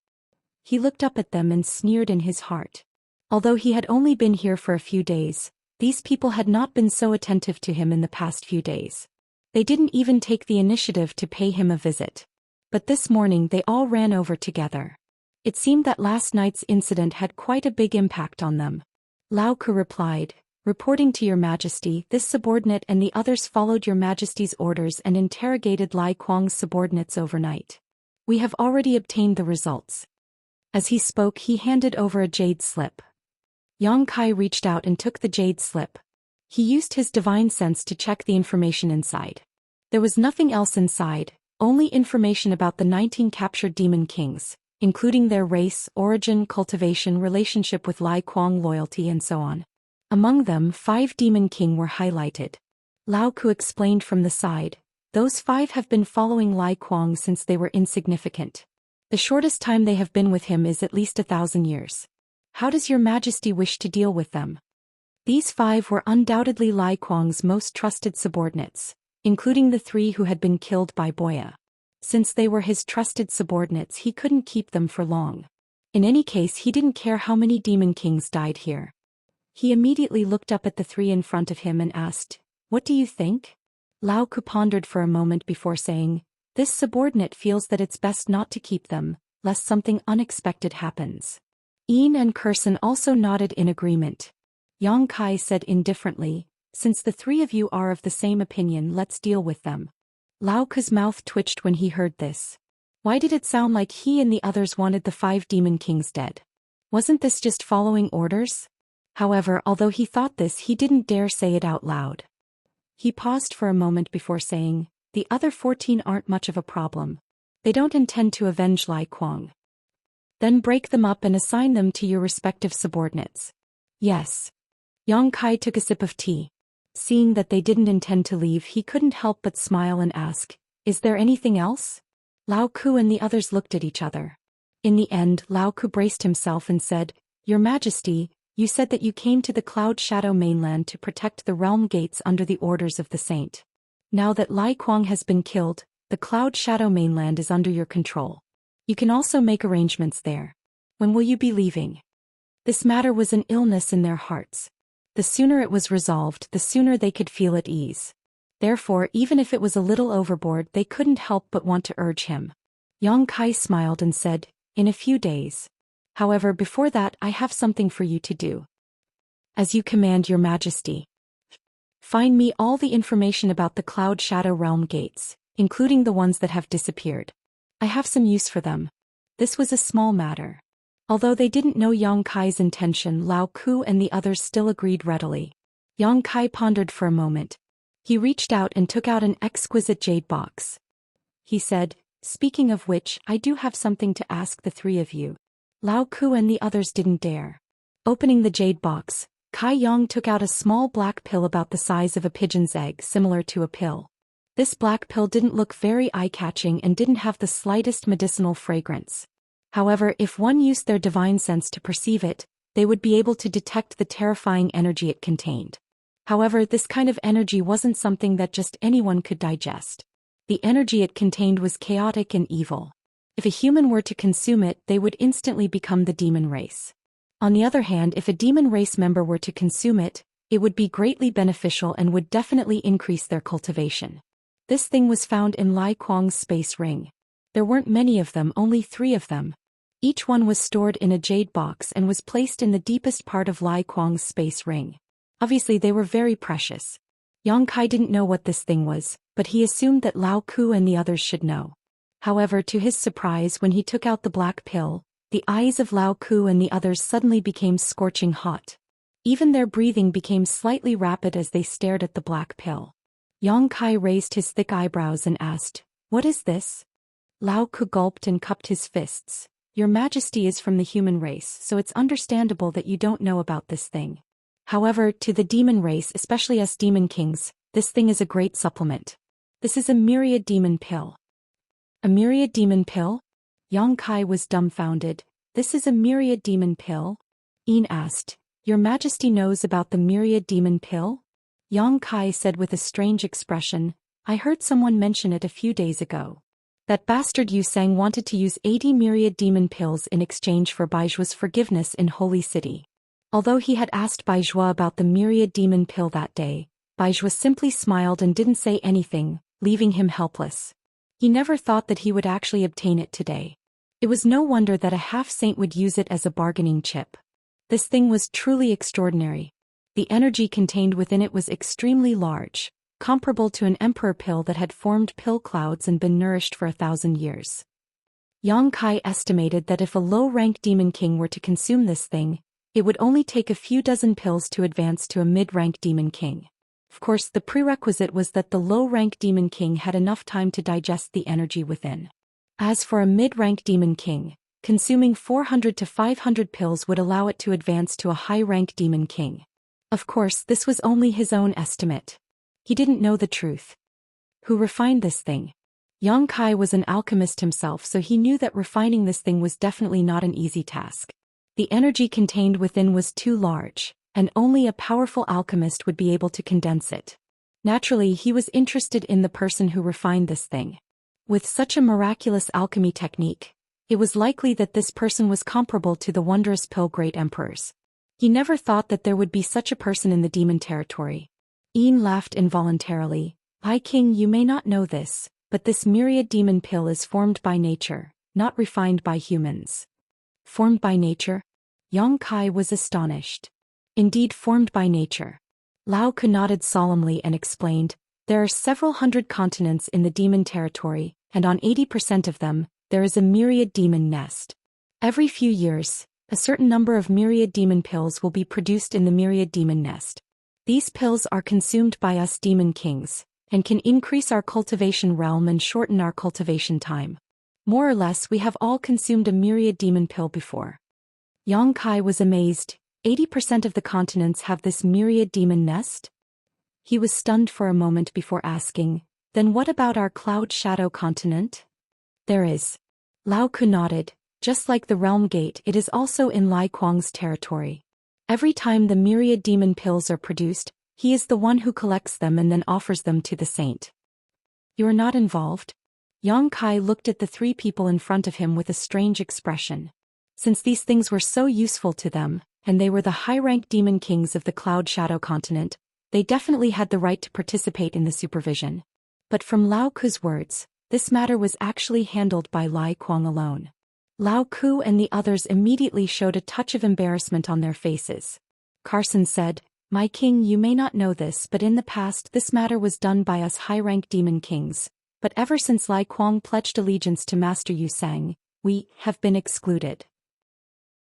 He looked up at them and sneered in his heart. Although he had only been here for a few days, these people had not been so attentive to him in the past few days. They didn't even take the initiative to pay him a visit. But this morning they all ran over together. It seemed that last night's incident had quite a big impact on them. Lao Ku replied, "Reporting to your majesty, this subordinate and the others followed your majesty's orders and interrogated Lai Kuang's subordinates overnight. We have already obtained the results." As he spoke, he handed over a jade slip. Yang Kai reached out and took the jade slip. He used his divine sense to check the information inside. There was nothing else inside, only information about the 19 captured demon kings, including their race, origin, cultivation, relationship with Lai Kuang, loyalty, and so on. Among them, 5 demon king were highlighted. Lao Ku explained from the side, "Those 5 have been following Lai Kuang since they were insignificant. The shortest time they have been with him is at least 1,000 years. How does your majesty wish to deal with them?" These 5 were undoubtedly Lai Kuang's most trusted subordinates, including the 3 who had been killed by Boya. Since they were his trusted subordinates, he couldn't keep them for long. In any case, he didn't care how many demon kings died here. He immediately looked up at the 3 in front of him and asked, "What do you think?" Lao Ku pondered for a moment before saying, "This subordinate feels that it's best not to keep them, lest something unexpected happens." Ian and Kurson also nodded in agreement. Yang Kai said indifferently, "Since the 3 of you are of the same opinion, let's deal with them." Lao Ku's mouth twitched when he heard this. Why did it sound like he and the others wanted the 5 demon kings dead? Wasn't this just following orders? However, although he thought this, he didn't dare say it out loud. He paused for a moment before saying, "The other 14 aren't much of a problem. They don't intend to avenge Lai Kuang. Then break them up and assign them to your respective subordinates." "Yes." Yang Kai took a sip of tea. Seeing that they didn't intend to leave, he couldn't help but smile and ask, "Is there anything else?" Lao Ku and the others looked at each other. In the end, Lao Ku braced himself and said, "Your Majesty, you said that you came to the Cloud Shadow mainland to protect the realm gates under the orders of the saint. Now that Lai Kuang has been killed, the Cloud Shadow mainland is under your control. You can also make arrangements there. When will you be leaving?" This matter was an illness in their hearts. The sooner it was resolved, the sooner they could feel at ease. Therefore, even if it was a little overboard, they couldn't help but want to urge him. Yang Kai smiled and said, "In a few days. However, before that, I have something for you to do." "As you command, your majesty." Find me all the information about the Cloud Shadow Realm gates, including the ones that have disappeared. I have some use for them. This was a small matter. Although they didn't know Yang Kai's intention, Lao Ku and the others still agreed readily. Yang Kai pondered for a moment. He reached out and took out an exquisite jade box. He said, "Speaking of which, I do have something to ask the three of you." Lao Ku and the others didn't dare. Opening the jade box, Kai Yang took out a small black pill about the size of a pigeon's egg, similar to a pill. This black pill didn't look very eye-catching and didn't have the slightest medicinal fragrance. However, if one used their divine sense to perceive it, they would be able to detect the terrifying energy it contained. However, this kind of energy wasn't something that just anyone could digest. The energy it contained was chaotic and evil. If a human were to consume it, they would instantly become the demon race. On the other hand, if a demon race member were to consume it, it would be greatly beneficial and would definitely increase their cultivation. This thing was found in Lai Kuang's space ring. There weren't many of them, only 3 of them. Each one was stored in a jade box and was placed in the deepest part of Lai Kuang's space ring. Obviously they were very precious. Yang Kai didn't know what this thing was, but he assumed that Lao Ku and the others should know. However, to his surprise, when he took out the black pill, the eyes of Lao Ku and the others suddenly became scorching hot. Even their breathing became slightly rapid as they stared at the black pill. Yang Kai raised his thick eyebrows and asked, "What is this?" Lao Ku gulped and cupped his fists. "Your Majesty is from the human race, so it's understandable that you don't know about this thing. However, to the demon race, especially us demon kings, this thing is a great supplement. This is a myriad demon pill." "A myriad demon pill?" Yang Kai was dumbfounded. "This is a myriad demon pill?" Yin asked, "Your Majesty knows about the myriad demon pill?" Yang Kai said with a strange expression, "I heard someone mention it a few days ago. That bastard Yu Sang wanted to use 80 myriad demon pills in exchange for Baijua's forgiveness in Holy City." Although he had asked Baizhua about the myriad demon pill that day, Baizhua simply smiled and didn't say anything, leaving him helpless. He never thought that he would actually obtain it today. It was no wonder that a half-saint would use it as a bargaining chip. This thing was truly extraordinary. The energy contained within it was extremely large, comparable to an emperor pill that had formed pill clouds and been nourished for 1,000 years. Yang Kai estimated that if a low-rank demon king were to consume this thing, it would only take a few dozen pills to advance to a mid-rank demon king. Of course, the prerequisite was that the low-rank demon king had enough time to digest the energy within. As for a mid-rank demon king, consuming 400 to 500 pills would allow it to advance to a high-rank demon king. Of course, this was only his own estimate. He didn't know the truth. Who refined this thing? Yang Kai was an alchemist himself, so he knew that refining this thing was definitely not an easy task. The energy contained within was too large, and only a powerful alchemist would be able to condense it. Naturally, he was interested in the person who refined this thing. With such a miraculous alchemy technique, it was likely that this person was comparable to the wondrous pill great emperors. He never thought that there would be such a person in the demon territory. Yin laughed involuntarily. "High King, you may not know this, but this myriad demon pill is formed by nature, not refined by humans." Formed by nature? Yang Kai was astonished. Indeed, formed by nature. Lao Ku nodded solemnly and explained, "There are several hundred continents in the demon territory, and on 80% of them, there is a myriad demon nest. Every few years, a certain number of myriad demon pills will be produced in the myriad demon nest. These pills are consumed by us demon kings, and can increase our cultivation realm and shorten our cultivation time. More or less, we have all consumed a myriad demon pill before." Yang Kai was amazed. 80% of the continents have this myriad demon nest? He was stunned for a moment before asking, "Then what about our Cloud Shadow continent?" "There is." Lao Ku nodded. "Just like the Realm Gate, it is also in Lai Kuang's territory. Every time the myriad demon pills are produced, he is the one who collects them and then offers them to the saint." "You are not involved?" Yang Kai looked at the 3 people in front of him with a strange expression. Since these things were so useful to them, and they were the high-rank demon kings of the Cloud Shadow continent, they definitely had the right to participate in the supervision. But from Lao Ku's words, this matter was actually handled by Lai Kuang alone. Lao Ku and the others immediately showed a touch of embarrassment on their faces. Carson said, My king, you may not know this, but in the past this matter was done by us high-rank demon kings, but ever since Lai Kuang pledged allegiance to Master Yu Sang, we have been excluded.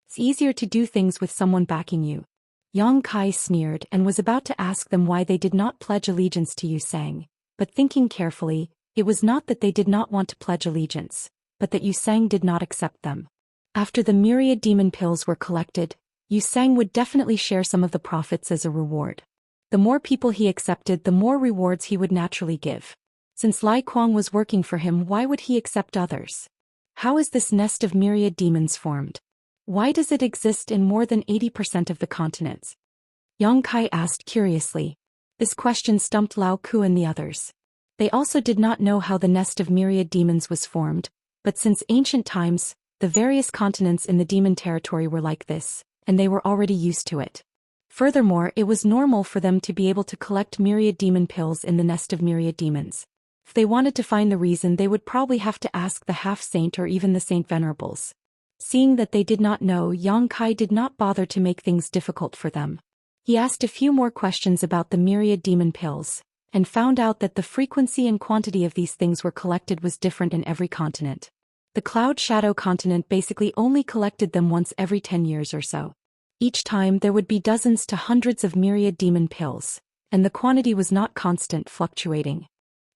It's easier to do things with someone backing you. Yang Kai sneered and was about to ask them why they did not pledge allegiance to Yu Sang, but thinking carefully, it was not that they did not want to pledge allegiance, but that Yu Sang did not accept them. After the myriad demon pills were collected, Yu Sang would definitely share some of the profits as a reward. The more people he accepted, the more rewards he would naturally give. Since Lai Kuang was working for him, why would he accept others? How is this nest of myriad demons formed? Why does it exist in more than 80% of the continents? Yang Kai asked curiously. This question stumped Lao Ku and the others. They also did not know how the nest of myriad demons was formed, but since ancient times, the various continents in the demon territory were like this, and they were already used to it. Furthermore, it was normal for them to be able to collect myriad demon pills in the nest of myriad demons. If they wanted to find the reason, they would probably have to ask the half-saint or even the Saint Venerables. Seeing that they did not know, Yang Kai did not bother to make things difficult for them. He asked a few more questions about the myriad demon pills, and found out that the frequency and quantity of these things were collected was different in every continent. The Cloud Shadow continent basically only collected them once every 10 years or so. Each time there would be dozens to hundreds of myriad demon pills, and the quantity was not constant, fluctuating.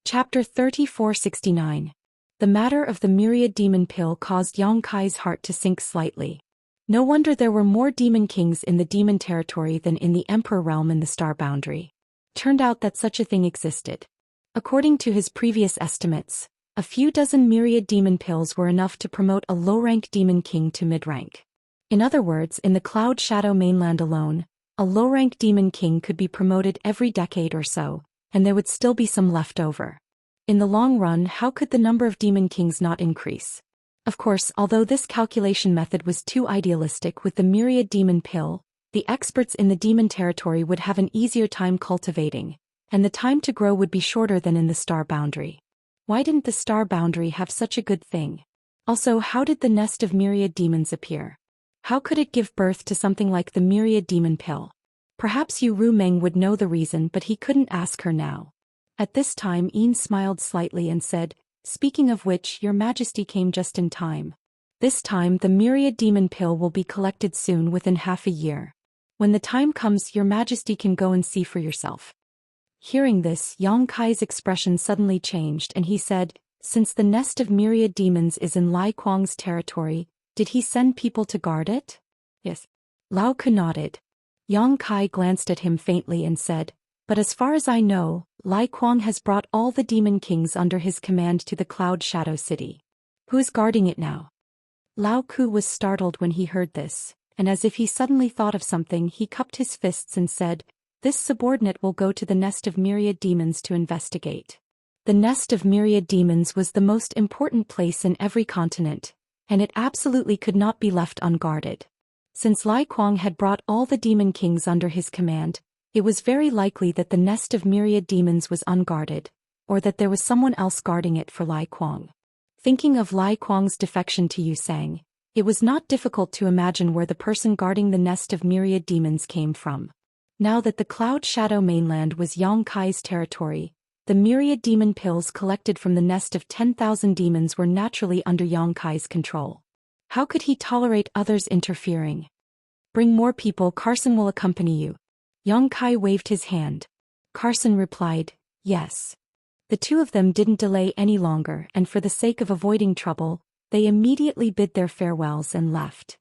Chapter 3469. The matter of the myriad demon pill caused Yang Kai's heart to sink slightly. No wonder there were more demon kings in the demon territory than in the emperor realm in the star boundary. Turned out that such a thing existed. According to his previous estimates, a few dozen myriad demon pills were enough to promote a low-rank demon king to mid-rank. In other words, in the Cloud Shadow mainland alone, a low-rank demon king could be promoted every decade or so, and there would still be some left over. In the long run, how could the number of demon kings not increase? Of course, although this calculation method was too idealistic with the myriad demon pill, the experts in the demon territory would have an easier time cultivating, and the time to grow would be shorter than in the star boundary. Why didn't the star boundary have such a good thing? Also, how did the nest of myriad demons appear? How could it give birth to something like the myriad demon pill? Perhaps Yu Rumeng would know the reason, but he couldn't ask her now. At this time, Yin smiled slightly and said, "Speaking of which, Your Majesty came just in time. This time the myriad demon pill will be collected soon, within half a year. When the time comes, Your Majesty can go and see for yourself." Hearing this, Yang Kai's expression suddenly changed and he said, "Since the nest of myriad demons is in Lai Kuang's territory, did he send people to guard it?" "Yes." Lao Ku nodded. Yang Kai glanced at him faintly and said, "But as far as I know, Lai Kuang has brought all the demon kings under his command to the Cloud Shadow City. Who is guarding it now?" Lao Ku was startled when he heard this, and as if he suddenly thought of something, he cupped his fists and said, "This subordinate will go to the nest of myriad demons to investigate." The nest of myriad demons was the most important place in every continent, and it absolutely could not be left unguarded. Since Lai Kuang had brought all the demon kings under his command, it was very likely that the nest of myriad demons was unguarded, or that there was someone else guarding it for Lai Kuang. Thinking of Lai Kuang's defection to Yu Sang, it was not difficult to imagine where the person guarding the nest of myriad demons came from. Now that the Cloud Shadow mainland was Yang Kai's territory, the myriad demon pills collected from the nest of 10,000 demons were naturally under Yang Kai's control. How could he tolerate others interfering? "Bring more people, Carson will accompany you." Yang Kai waved his hand. Carson replied, "Yes." The two of them didn't delay any longer, and for the sake of avoiding trouble, they immediately bid their farewells and left.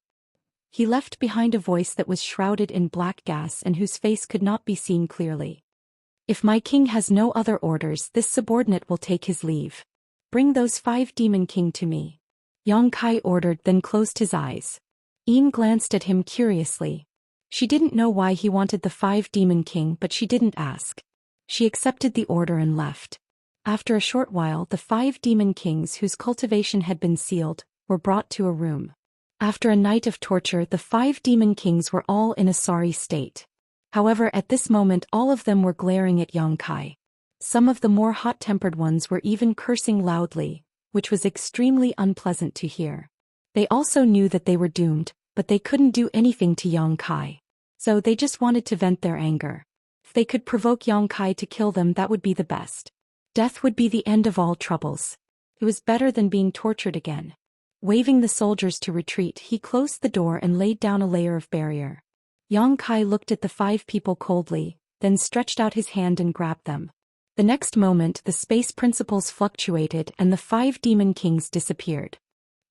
He left behind a voice that was shrouded in black gas and whose face could not be seen clearly. "If my king has no other orders, this subordinate will take his leave. Bring those 5 demon king to me." Yang Kai ordered, then closed his eyes. Yin glanced at him curiously. She didn't know why he wanted the 5 demon king, but she didn't ask. She accepted the order and left. After a short while, the 5 demon kings whose cultivation had been sealed were brought to a room. After a night of torture, the 5 demon kings were all in a sorry state. However, at this moment all of them were glaring at Yang Kai. Some of the more hot-tempered ones were even cursing loudly, which was extremely unpleasant to hear. They also knew that they were doomed, but they couldn't do anything to Yang Kai. So they just wanted to vent their anger. If they could provoke Yang Kai to kill them, that would be the best. Death would be the end of all troubles. It was better than being tortured again. Waving the soldiers to retreat, he closed the door and laid down a layer of barrier. Yang Kai looked at the 5 people coldly, then stretched out his hand and grabbed them. The next moment the space principles fluctuated and the 5 demon kings disappeared.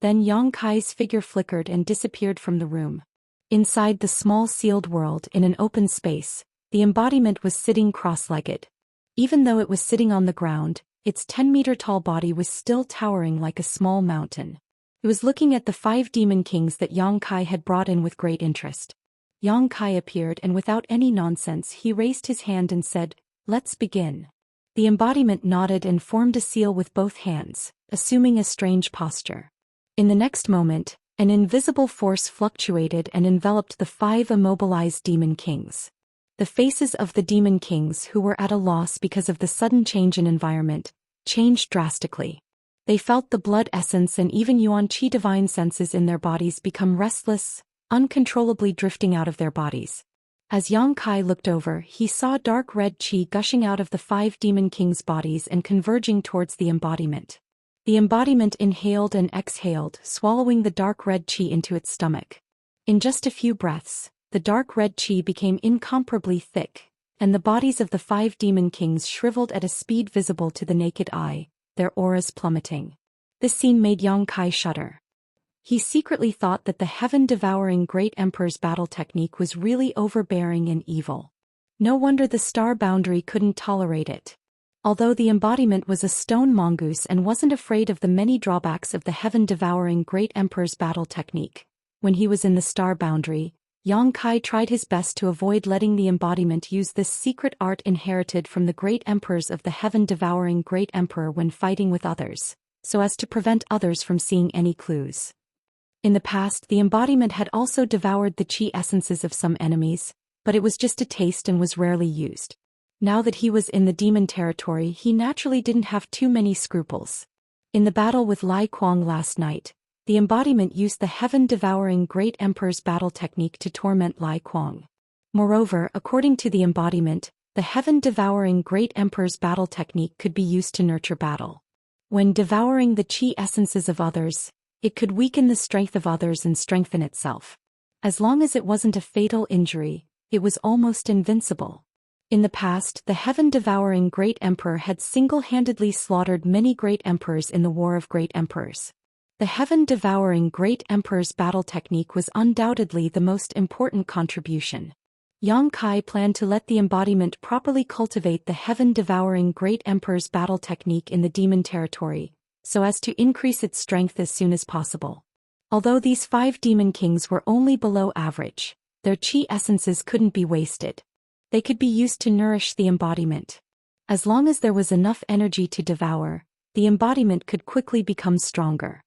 Then Yang Kai's figure flickered and disappeared from the room. Inside the small sealed world in an open space, the embodiment was sitting cross-legged. Even though it was sitting on the ground, its 10-meter-tall body was still towering like a small mountain. It was looking at the 5 demon kings that Yang Kai had brought in with great interest. Yang Kai appeared and without any nonsense he raised his hand and said, "Let's begin." The embodiment nodded and formed a seal with both hands, assuming a strange posture. In the next moment, an invisible force fluctuated and enveloped the 5 immobilized demon kings. The faces of the demon kings, who were at a loss because of the sudden change in environment, changed drastically. They felt the blood essence and even yuan qi divine senses in their bodies become restless, uncontrollably drifting out of their bodies. As Yang Kai looked over, he saw dark red qi gushing out of the 5 demon kings' bodies and converging towards the embodiment. The embodiment inhaled and exhaled, swallowing the dark red qi into its stomach. In just a few breaths, the dark red qi became incomparably thick, and the bodies of the 5 demon kings shriveled at a speed visible to the naked eye, their auras plummeting. This scene made Yang Kai shudder. He secretly thought that the heaven-devouring Great Emperor's battle technique was really overbearing and evil. No wonder the star boundary couldn't tolerate it. Although the embodiment was a stone mongoose and wasn't afraid of the many drawbacks of the heaven-devouring Great Emperor's battle technique, when he was in the star boundary, Yang Kai tried his best to avoid letting the embodiment use this secret art inherited from the great emperors of the heaven-devouring Great Emperor when fighting with others, so as to prevent others from seeing any clues. In the past, the embodiment had also devoured the chi essences of some enemies, but it was just a taste and was rarely used. Now that he was in the demon territory, he naturally didn't have too many scruples. In the battle with Lai Kuang last night, the embodiment used the heaven-devouring Great Emperor's battle technique to torment Lai Kuang. Moreover, according to the embodiment, the heaven-devouring Great Emperor's battle technique could be used to nurture battle. When devouring the chi essences of others, it could weaken the strength of others and strengthen itself. As long as it wasn't a fatal injury, it was almost invincible. In the past, the heaven-devouring Great Emperor had single-handedly slaughtered many Great Emperors in the War of Great Emperors. The heaven-devouring Great Emperor's battle technique was undoubtedly the most important contribution. Yang Kai planned to let the embodiment properly cultivate the heaven-devouring Great Emperor's battle technique in the demon territory, so as to increase its strength as soon as possible. Although these 5 demon kings were only below average, their chi essences couldn't be wasted. They could be used to nourish the embodiment. As long as there was enough energy to devour, the embodiment could quickly become stronger.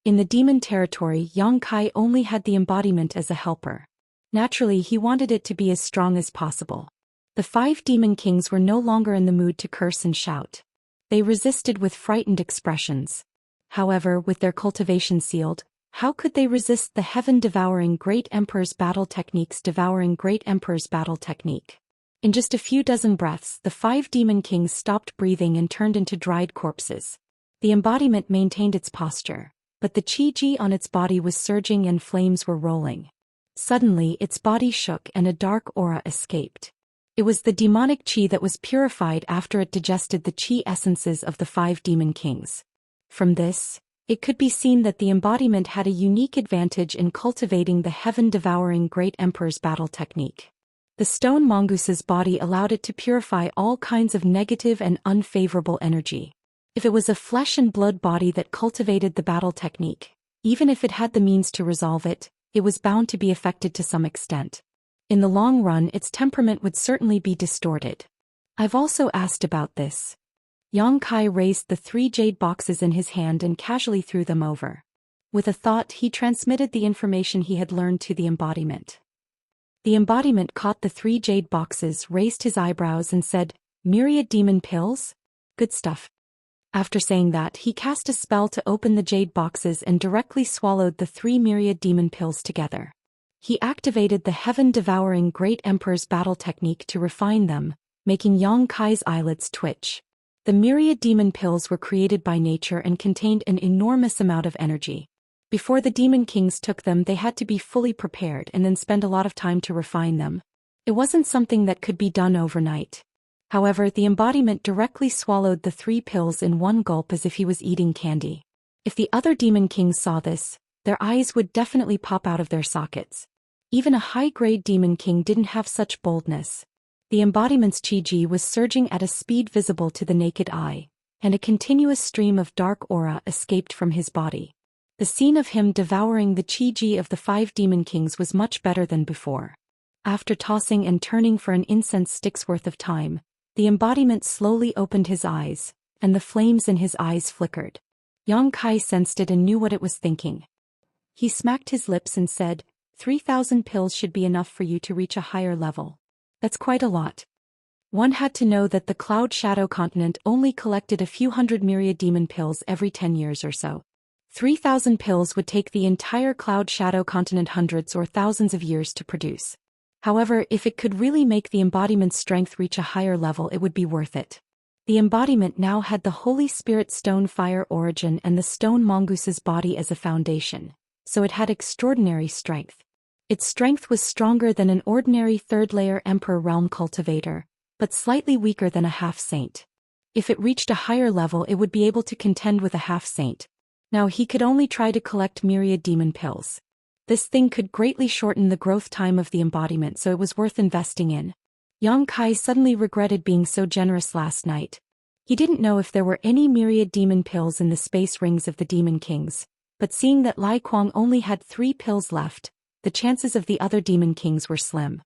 In the demon territory, Yang Kai only had the embodiment as a helper. Naturally, he wanted it to be as strong as possible. The 5 demon kings were no longer in the mood to curse and shout. They resisted with frightened expressions. However, with their cultivation sealed, how could they resist the heaven-devouring Great Emperor's battle technique's devouring Great Emperor's battle technique? In just a few dozen breaths, the 5 demon kings stopped breathing and turned into dried corpses. The embodiment maintained its posture, but the chi-ji on its body was surging and flames were rolling. Suddenly, its body shook and a dark aura escaped. It was the demonic chi that was purified after it digested the chi essences of the 5 demon kings. From this, it could be seen that the embodiment had a unique advantage in cultivating the heaven-devouring Great Emperor's battle technique. The stone mongoose's body allowed it to purify all kinds of negative and unfavorable energy. If it was a flesh and blood body that cultivated the battle technique, even if it had the means to resolve it, it was bound to be affected to some extent. In the long run, its temperament would certainly be distorted. I've also asked about this. Yang Kai raised the 3 jade boxes in his hand and casually threw them over. With a thought, he transmitted the information he had learned to the embodiment. The embodiment caught the 3 jade boxes, raised his eyebrows and said, "Myriad demon pills? Good stuff." After saying that, he cast a spell to open the jade boxes and directly swallowed the 3 myriad demon pills together. He activated the heaven-devouring Great Emperor's battle technique to refine them, making Yang Kai's eyelids twitch. The myriad demon pills were created by nature and contained an enormous amount of energy. Before the demon kings took them, they had to be fully prepared and then spend a lot of time to refine them. It wasn't something that could be done overnight. However, the embodiment directly swallowed the 3 pills in one gulp as if he was eating candy. If the other demon kings saw this, their eyes would definitely pop out of their sockets. Even a high-grade demon king didn't have such boldness. The embodiment's chi-ji was surging at a speed visible to the naked eye, and a continuous stream of dark aura escaped from his body. The scene of him devouring the chi-ji of the 5 demon kings was much better than before. After tossing and turning for an incense stick's worth of time, the embodiment slowly opened his eyes, and the flames in his eyes flickered. Yang Kai sensed it and knew what it was thinking. He smacked his lips and said, 3,000 pills should be enough for you to reach a higher level. That's quite a lot. One had to know that the Cloud Shadow continent only collected a few hundred myriad demon pills every 10 years or so. 3,000 pills would take the entire Cloud Shadow continent hundreds or thousands of years to produce. However, if it could really make the embodiment's strength reach a higher level, it would be worth it. The embodiment now had the Holy Spirit Stone Fire origin and the Stone Mongoose's body as a foundation, so it had extraordinary strength. Its strength was stronger than an ordinary third-layer Emperor Realm cultivator, but slightly weaker than a half-saint. If it reached a higher level, it would be able to contend with a half-saint. Now he could only try to collect myriad demon pills. This thing could greatly shorten the growth time of the embodiment, so it was worth investing in. Yang Kai suddenly regretted being so generous last night. He didn't know if there were any myriad demon pills in the space rings of the demon kings, but seeing that Lai Kuang only had 3 pills left, the chances of the other demon kings were slim.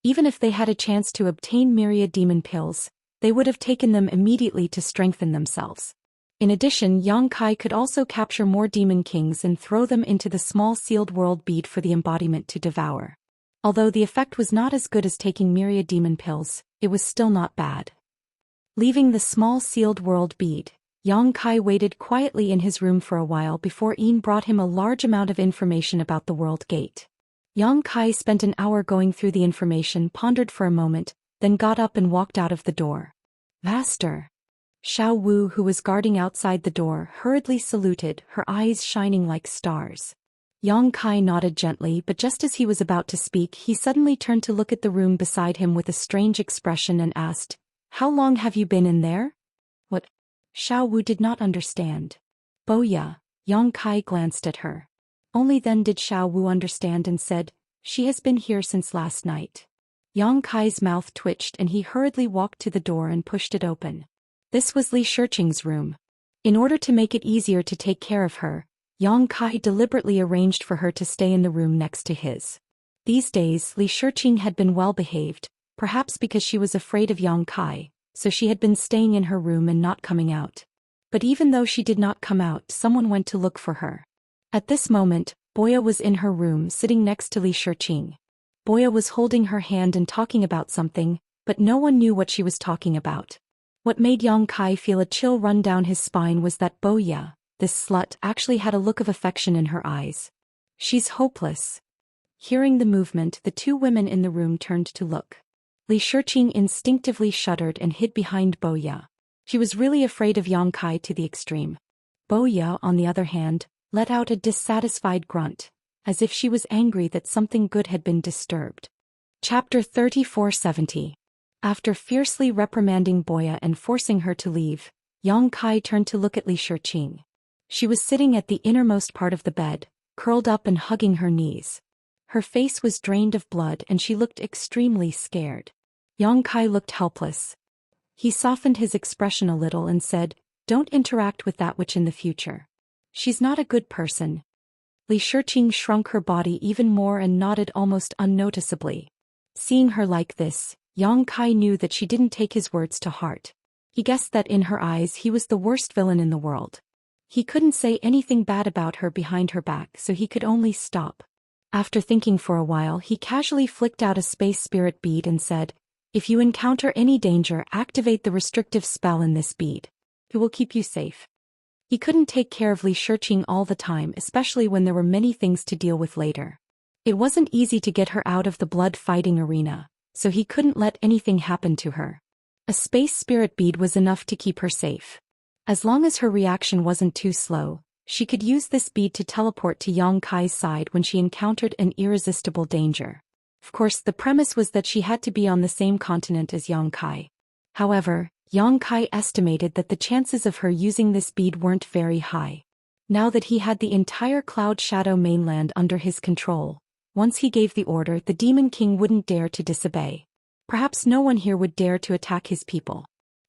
Even if they had a chance to obtain myriad demon pills, they would have taken them immediately to strengthen themselves. In addition, Yang Kai could also capture more demon kings and throw them into the small sealed world bead for the embodiment to devour. Although the effect was not as good as taking myriad demon pills, it was still not bad. Leaving the small sealed world bead, Yang Kai waited quietly in his room for a while before Yin brought him a large amount of information about the world gate. Yang Kai spent an hour going through the information, pondered for a moment, then got up and walked out of the door. Master! Xiao Wu, who was guarding outside the door, hurriedly saluted, her eyes shining like stars. Yang Kai nodded gently, but just as he was about to speak, he suddenly turned to look at the room beside him with a strange expression and asked, "How long have you been in there?" What? Xiao Wu did not understand. Boya, Yang Kai glanced at her. Only then did Xiao Wu understand and said, "She has been here since last night." Yang Kai's mouth twitched and he hurriedly walked to the door and pushed it open. This was Li Shiqing's room. In order to make it easier to take care of her, Yang Kai deliberately arranged for her to stay in the room next to his. These days, Li Shiqing had been well behaved, perhaps because she was afraid of Yang Kai, so she had been staying in her room and not coming out. But even though she did not come out, someone went to look for her. At this moment, Boya was in her room sitting next to Li Shiqing. Boya was holding her hand and talking about something, but no one knew what she was talking about. What made Yang Kai feel a chill run down his spine was that Boya, this slut, actually had a look of affection in her eyes. She's hopeless. Hearing the movement, the 2 women in the room turned to look. Li Shiqing instinctively shuddered and hid behind Boya. She was really afraid of Yang Kai to the extreme. Boya, on the other hand, let out a dissatisfied grunt, as if she was angry that something good had been disturbed. Chapter 3470. After fiercely reprimanding Boya and forcing her to leave, Yang Kai turned to look at Li Shiqing. She was sitting at the innermost part of the bed, curled up and hugging her knees. Her face was drained of blood and she looked extremely scared. Yang Kai looked helpless. He softened his expression a little and said, "Don't interact with that witch in the future. She's not a good person." Li Shiqing shrunk her body even more and nodded almost unnoticeably. Seeing her like this, Yang Kai knew that she didn't take his words to heart. He guessed that in her eyes he was the worst villain in the world. He couldn't say anything bad about her behind her back, so he could only stop. After thinking for a while, he casually flicked out a space spirit bead and said, "If you encounter any danger, activate the restrictive spell in this bead. It will keep you safe." He couldn't take care of Li Shiqing all the time, especially when there were many things to deal with later. It wasn't easy to get her out of the blood-fighting arena, so he couldn't let anything happen to her. A space spirit bead was enough to keep her safe. As long as her reaction wasn't too slow, she could use this bead to teleport to Yang Kai's side when she encountered an irresistible danger. Of course, the premise was that she had to be on the same continent as Yang Kai. However, Yang Kai estimated that the chances of her using this bead weren't very high. Now that he had the entire Cloud Shadow mainland under his control, once he gave the order, the Demon King wouldn't dare to disobey. Perhaps no one here would dare to attack his people.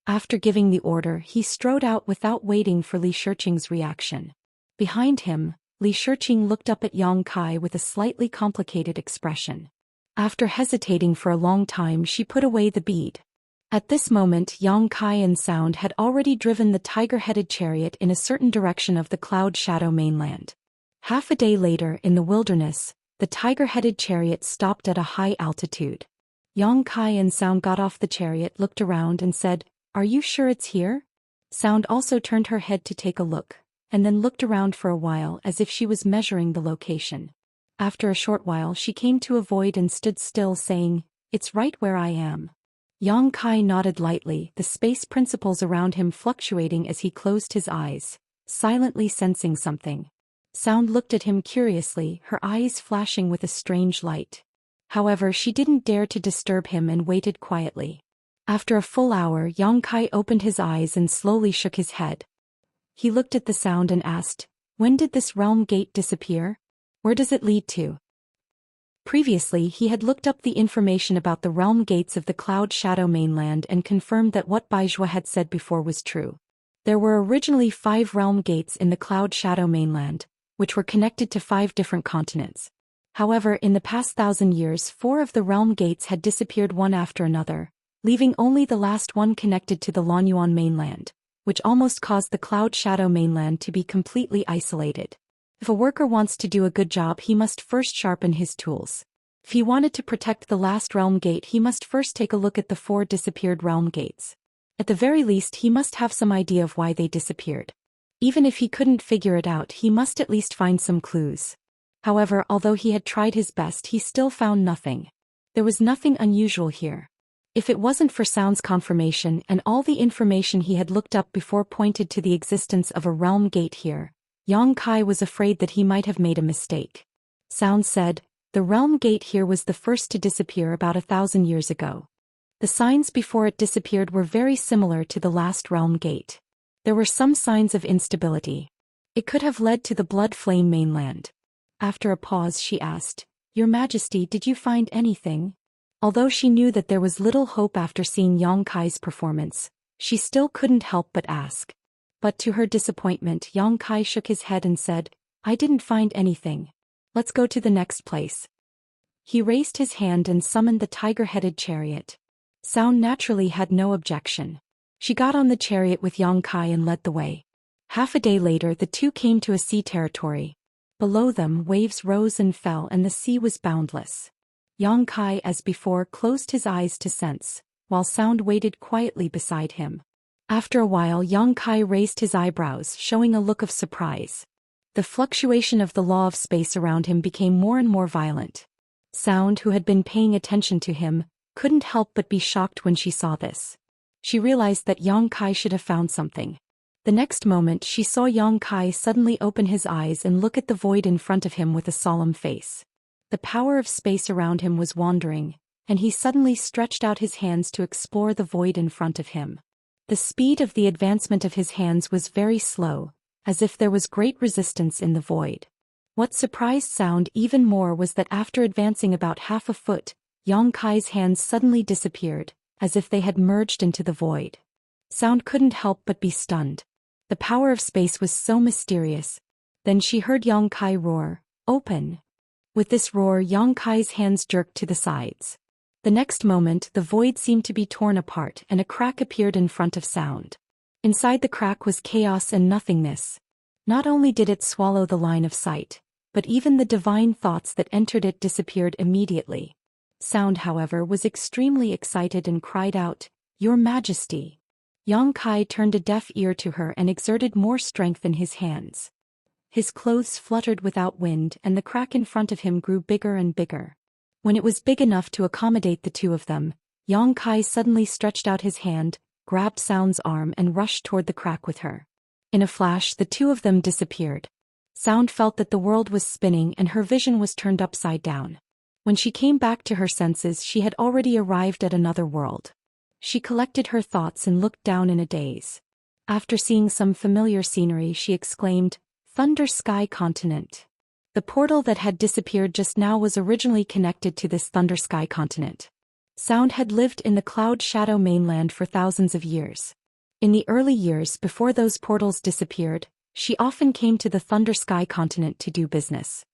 After giving the order, he strode out without waiting for Li Shiqing's reaction. Behind him, Li Shiqing looked up at Yang Kai with a slightly complicated expression. After hesitating for a long time, she put away the bead. At this moment, Yang Kai and Sound had already driven the tiger-headed chariot in a certain direction of the Cloud Shadow mainland. Half a day later, in the wilderness, the tiger-headed chariot stopped at a high altitude. Yang Kai and Sound got off the chariot, looked around and said, "Are you sure it's here?" Sound also turned her head to take a look, and then looked around for a while as if she was measuring the location. After a short while she came to a void and stood still, saying, "It's right where I am." Yang Kai nodded lightly, the space principles around him fluctuating as he closed his eyes, silently sensing something. Sound looked at him curiously, her eyes flashing with a strange light. However, she didn't dare to disturb him and waited quietly. After a full hour, Yang Kai opened his eyes and slowly shook his head. He looked at the Sound and asked, "When did this realm gate disappear? Where does it lead to?" Previously, he had looked up the information about the realm gates of the Cloud Shadow mainland and confirmed that what Baizhua had said before was true. There were originally 5 realm gates in the Cloud Shadow mainland, which were connected to 5 different continents. However, in the past 1,000 years, 4 of the realm gates had disappeared one after another, leaving only the last one connected to the Lanyuan mainland, which almost caused the Cloud Shadow mainland to be completely isolated. If a worker wants to do a good job, he must first sharpen his tools. If he wanted to protect the last realm gate, he must first take a look at the 4 disappeared realm gates. At the very least, he must have some idea of why they disappeared. Even if he couldn't figure it out, he must at least find some clues. However, although he had tried his best, he still found nothing. There was nothing unusual here. If it wasn't for Sound's confirmation and all the information he had looked up before pointed to the existence of a realm gate here, Yang Kai was afraid that he might have made a mistake. Sound said, "The realm gate here was the first to disappear about 1,000 years ago. The signs before it disappeared were very similar to the last realm gate. There were some signs of instability. It could have led to the Blood Flame mainland." After a pause she asked, "Your Majesty, did you find anything?" Although she knew that there was little hope after seeing Yang Kai's performance, she still couldn't help but ask. But to her disappointment, Yang Kai shook his head and said, "I didn't find anything. Let's go to the next place." He raised his hand and summoned the tiger-headed chariot. Sound naturally had no objection. She got on the chariot with Yang Kai and led the way. Half a day later, the two came to a sea territory. Below them, waves rose and fell and the sea was boundless. Yang Kai, as before, closed his eyes to sense, while Sound waited quietly beside him. After a while, Yang Kai raised his eyebrows, showing a look of surprise. The fluctuation of the law of space around him became more and more violent. Sound, who had been paying attention to him, couldn't help but be shocked when she saw this. She realized that Yang Kai should have found something. The next moment she saw Yang Kai suddenly open his eyes and look at the void in front of him with a solemn face. The power of space around him was wandering, and he suddenly stretched out his hands to explore the void in front of him. The speed of the advancement of his hands was very slow, as if there was great resistance in the void. What surprised Sound even more was that after advancing about half a foot, Yang Kai's hands suddenly disappeared, as if they had merged into the void. Sound couldn't help but be stunned. The power of space was so mysterious. Then she heard Yang Kai roar, "Open!" With this roar, Yang Kai's hands jerked to the sides. The next moment, the void seemed to be torn apart and a crack appeared in front of Sound. Inside the crack was chaos and nothingness. Not only did it swallow the line of sight, but even the divine thoughts that entered it disappeared immediately. Sound, however, was extremely excited and cried out, "Your Majesty!" Yang Kai turned a deaf ear to her and exerted more strength in his hands. His clothes fluttered without wind and the crack in front of him grew bigger and bigger. When it was big enough to accommodate the two of them, Yang Kai suddenly stretched out his hand, grabbed Sound's arm and rushed toward the crack with her. In a flash, the two of them disappeared. Sound felt that the world was spinning and her vision was turned upside down. When she came back to her senses, she had already arrived at another world. She collected her thoughts and looked down in a daze. After seeing some familiar scenery, she exclaimed, "Thunder Sky Continent." The portal that had disappeared just now was originally connected to this Thunder Sky Continent. Sound had lived in the Cloud Shadow mainland for thousands of years. In the early years before those portals disappeared, she often came to the Thunder Sky Continent to do business.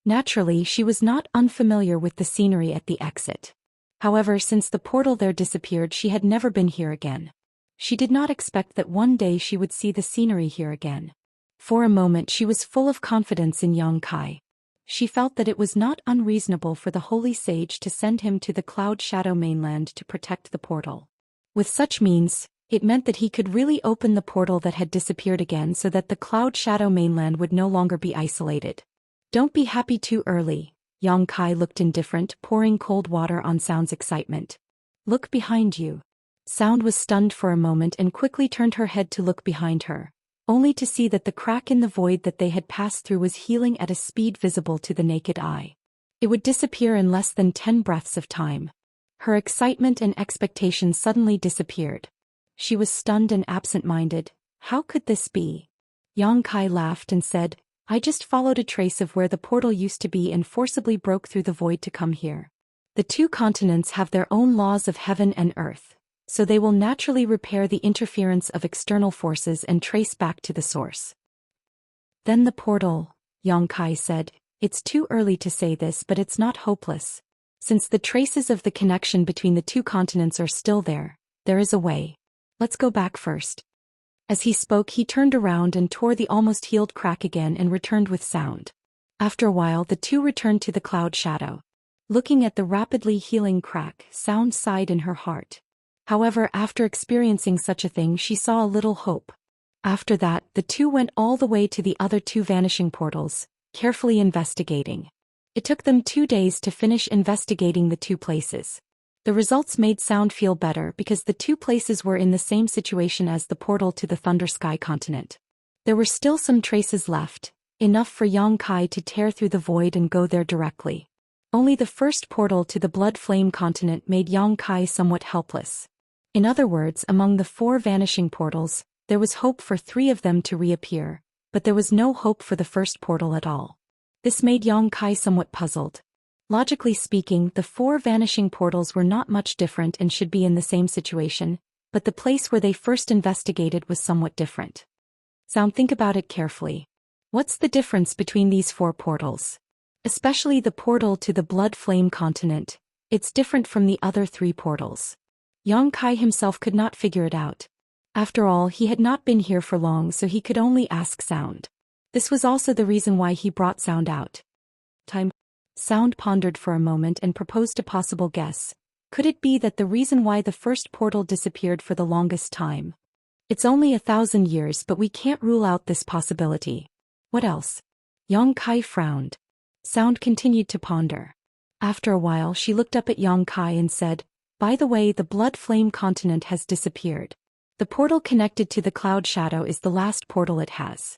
Naturally, she was not unfamiliar with the scenery at the exit. However, since the portal there disappeared, she had never been here again. She did not expect that one day she would see the scenery here again. For a moment she was full of confidence in Yang Kai. She felt that it was not unreasonable for the holy sage to send him to the Cloud Shadow mainland to protect the portal. With such means, it meant that he could really open the portal that had disappeared again so that the Cloud Shadow mainland would no longer be isolated. Don't be happy too early. Yang Kai looked indifferent, pouring cold water on Sound's excitement. Look behind you. Sound was stunned for a moment and quickly turned her head to look behind her, only to see that the crack in the void that they had passed through was healing at a speed visible to the naked eye. It would disappear in less than 10 breaths of time. Her excitement and expectation suddenly disappeared. She was stunned and absent-minded. How could this be? Yang Kai laughed and said, "I just followed a trace of where the portal used to be and forcibly broke through the void to come here. The two continents have their own laws of heaven and earth, so they will naturally repair the interference of external forces and trace back to the source." Then the portal, Yang Kai said, "It's too early to say this, but it's not hopeless. Since the traces of the connection between the two continents are still there, there is a way. Let's go back first." As he spoke, he turned around and tore the almost healed crack again and returned with Sound. After a while, the two returned to the Cloud Shadow. Looking at the rapidly healing crack, Sound sighed in her heart. However, after experiencing such a thing, she saw a little hope. After that, the two went all the way to the other two vanishing portals, carefully investigating. It took them 2 days to finish investigating the two places. The results made Sound feel better because the two places were in the same situation as the portal to the Thunder Sky Continent. There were still some traces left, enough for Yang Kai to tear through the void and go there directly. Only the first portal to the Blood Flame Continent made Yang Kai somewhat helpless. In other words, among the 4 vanishing portals, there was hope for 3 of them to reappear, but there was no hope for the first portal at all. This made Yang Kai somewhat puzzled. Logically speaking, the 4 vanishing portals were not much different and should be in the same situation, but the place where they first investigated was somewhat different. Sound, think about it carefully. What's the difference between these 4 portals? Especially the portal to the Blood Flame Continent, it's different from the other 3 portals. Yang Kai himself could not figure it out. After all, he had not been here for long, so he could only ask Sound. This was also the reason why he brought Sound out. Sound pondered for a moment and proposed a possible guess. Could it be that the reason why the first portal disappeared for the longest time? It's only 1,000 years, but we can't rule out this possibility. What else? Yang Kai frowned. Sound continued to ponder. After a while, she looked up at Yang Kai and said, "By the way, the Blood Flame Continent has disappeared. The portal connected to the Cloud Shadow is the last portal it has."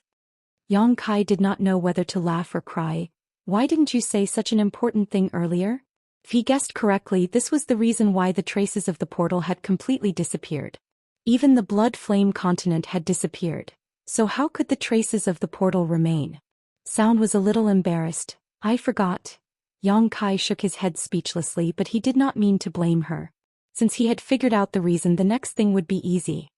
Yang Kai did not know whether to laugh or cry. Why didn't you say such an important thing earlier? If he guessed correctly, this was the reason why the traces of the portal had completely disappeared. Even the Blood Flame Continent had disappeared, so how could the traces of the portal remain? Sound was a little embarrassed. "I forgot." Yang Kai shook his head speechlessly, but he did not mean to blame her. Since he had figured out the reason, the next thing would be easy.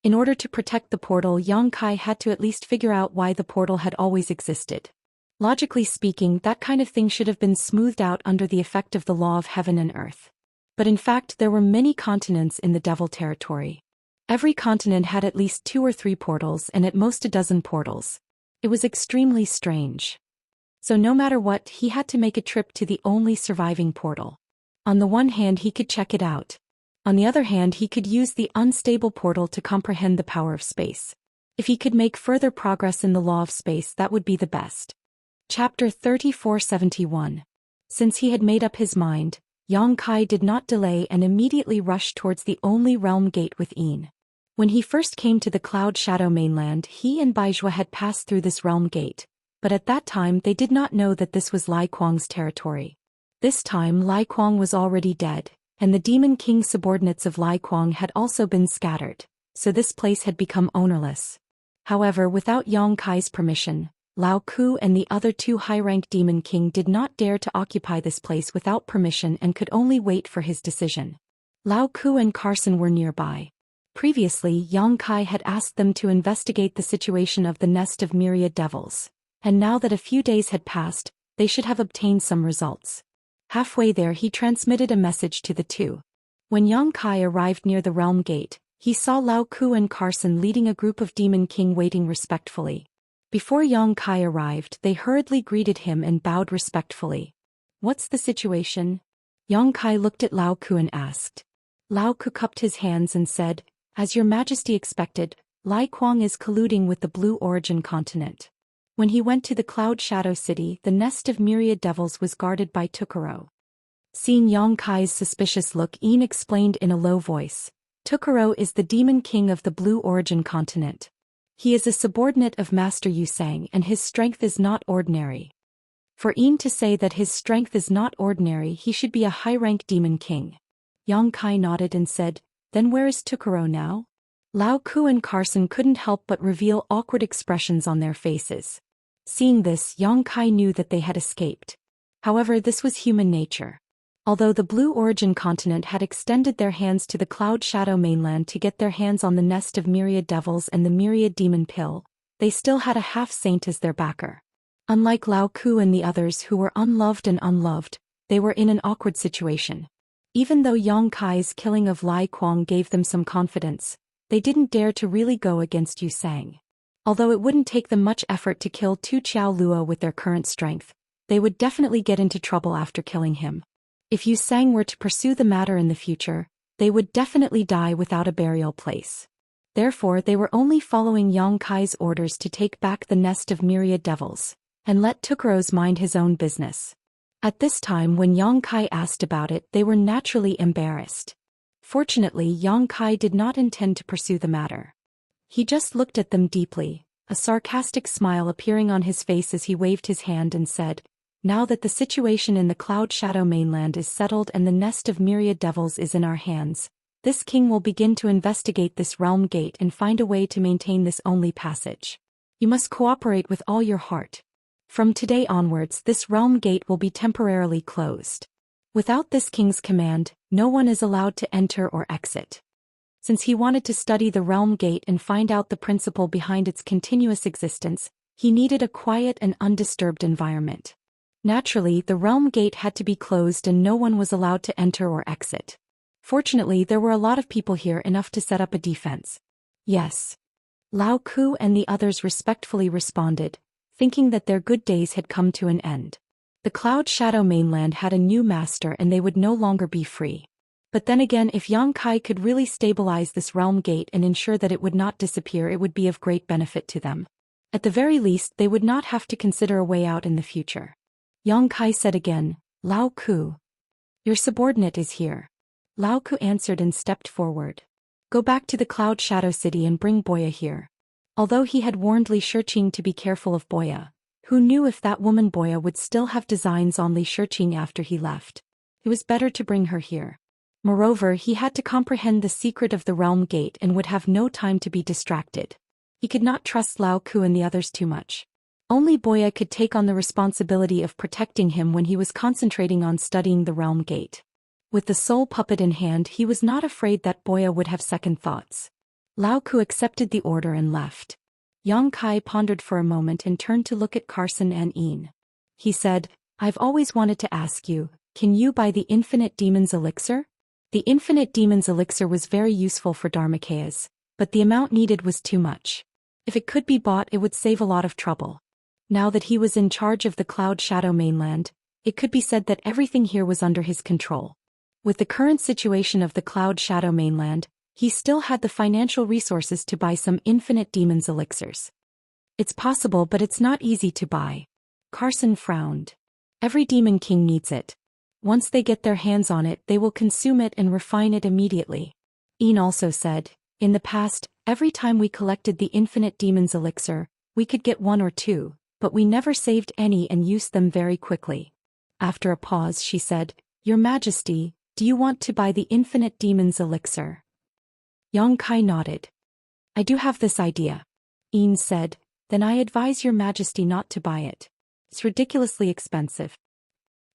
In order to protect the portal, Yang Kai had to at least figure out why the portal had always existed. Logically speaking, that kind of thing should have been smoothed out under the effect of the law of heaven and earth. But in fact, there were many continents in the Devil Territory. Every continent had at least 2 or 3 portals and at most a dozen portals. It was extremely strange. So no matter what, he had to make a trip to the only surviving portal. On the one hand, he could check it out. On the other hand, he could use the unstable portal to comprehend the power of space. If he could make further progress in the law of space, that would be the best. Chapter 3471. Since he had made up his mind, Yang Kai did not delay and immediately rushed towards the only realm gate within. When he first came to the Cloud Shadow mainland, he and Baizhua had passed through this realm gate, but at that time they did not know that this was Lai Kuang's territory. This time Lai Kuang was already dead, and the Demon King's subordinates of Lai Kuang had also been scattered, so this place had become ownerless. However, without Yang Kai's permission, Lao Ku and the other two high-ranked Demon King did not dare to occupy this place without permission and could only wait for his decision. Lao Ku and Carson were nearby. Previously, Yang Kai had asked them to investigate the situation of the nest of myriad devils, and now that a few days had passed, they should have obtained some results. Halfway there he transmitted a message to the two. When Yang Kai arrived near the realm gate, he saw Lao Ku and Carson leading a group of Demon King waiting respectfully. Before Yang Kai arrived, they hurriedly greeted him and bowed respectfully. "What's the situation?" Yang Kai looked at Lao Ku and asked. Lao Ku cupped his hands and said, "As your majesty expected, Lai Kuang is colluding with the Blue Origin continent. When he went to the Cloud Shadow City, the nest of myriad devils was guarded by Tukaro." Seeing Yang Kai's suspicious look, Yin explained in a low voice, "Tukaro is the Demon King of the Blue Origin continent. He is a subordinate of Master Yu Sang and his strength is not ordinary." For Yin to say that his strength is not ordinary, he should be a high-rank Demon King. Yang Kai nodded and said, "Then where is Tukaro now?" Lao Ku and Carson couldn't help but reveal awkward expressions on their faces. Seeing this, Yang Kai knew that they had escaped. However, this was human nature. Although the Blue Origin continent had extended their hands to the Cloud Shadow mainland to get their hands on the nest of myriad devils and the myriad demon pill, they still had a half-saint as their backer. Unlike Lao Ku and the others who were unloved and unloved, they were in an awkward situation. Even though Yang Kai's killing of Lai Kuang gave them some confidence, they didn't dare to really go against Yu Sang. Although it wouldn't take them much effort to kill Tu Chiao Lua with their current strength, they would definitely get into trouble after killing him. If Yu Sang were to pursue the matter in the future, they would definitely die without a burial place. Therefore, they were only following Yang Kai's orders to take back the nest of myriad devils, and let Tukaro's mind his own business. At this time, when Yang Kai asked about it, they were naturally embarrassed. Fortunately, Yang Kai did not intend to pursue the matter. He just looked at them deeply, a sarcastic smile appearing on his face as he waved his hand and said, "Now that the situation in the Cloud Shadow mainland is settled and the nest of myriad devils is in our hands, this king will begin to investigate this realm gate and find a way to maintain this only passage. You must cooperate with all your heart. From today onwards, this realm gate will be temporarily closed. Without this king's command, no one is allowed to enter or exit." Since he wanted to study the realm gate and find out the principle behind its continuous existence, he needed a quiet and undisturbed environment. Naturally, the realm gate had to be closed and no one was allowed to enter or exit. Fortunately, there were a lot of people here, enough to set up a defense. "Yes." Lao Ku and the others respectfully responded, thinking that their good days had come to an end. The Cloud Shadow mainland had a new master and they would no longer be free. But then again, if Yang Kai could really stabilize this realm gate and ensure that it would not disappear, it would be of great benefit to them. At the very least, they would not have to consider a way out in the future. Yang Kai said again, "Lao Ku, your subordinate is here." Lao Ku answered and stepped forward. "Go back to the Cloud Shadow City and bring Boya here." Although he had warned Li Shiqing to be careful of Boya, who knew if that woman Boya would still have designs on Li Shiqing after he left, it was better to bring her here. Moreover, he had to comprehend the secret of the realm gate and would have no time to be distracted. He could not trust Lao Ku and the others too much. Only Boya could take on the responsibility of protecting him when he was concentrating on studying the realm gate. With the soul puppet in hand, he was not afraid that Boya would have second thoughts. Lao Ku accepted the order and left. Yang Kai pondered for a moment and turned to look at Carson and Yin. He said, "I've always wanted to ask you, can you buy the Infinite Demon's Elixir?" The Infinite Demon's Elixir was very useful for Dharmakayas, but the amount needed was too much. If it could be bought, it would save a lot of trouble. Now that he was in charge of the Cloud Shadow mainland, it could be said that everything here was under his control. With the current situation of the Cloud Shadow mainland, He still had the financial resources to buy some infinite demons elixirs. It's possible, but it's not easy to buy. Carson frowned. Every demon king needs it. Once they get their hands on it, they will consume it and refine it immediately. Ian also said, in the past, every time we collected the infinite demons elixir, we could get 1 or 2, but we never saved any and used them very quickly. After a pause, she said, Your Majesty, do you want to buy the infinite demons elixir? Yong-kai nodded. I do have this idea. Ian said, Then I advise Your Majesty not to buy it. It's ridiculously expensive.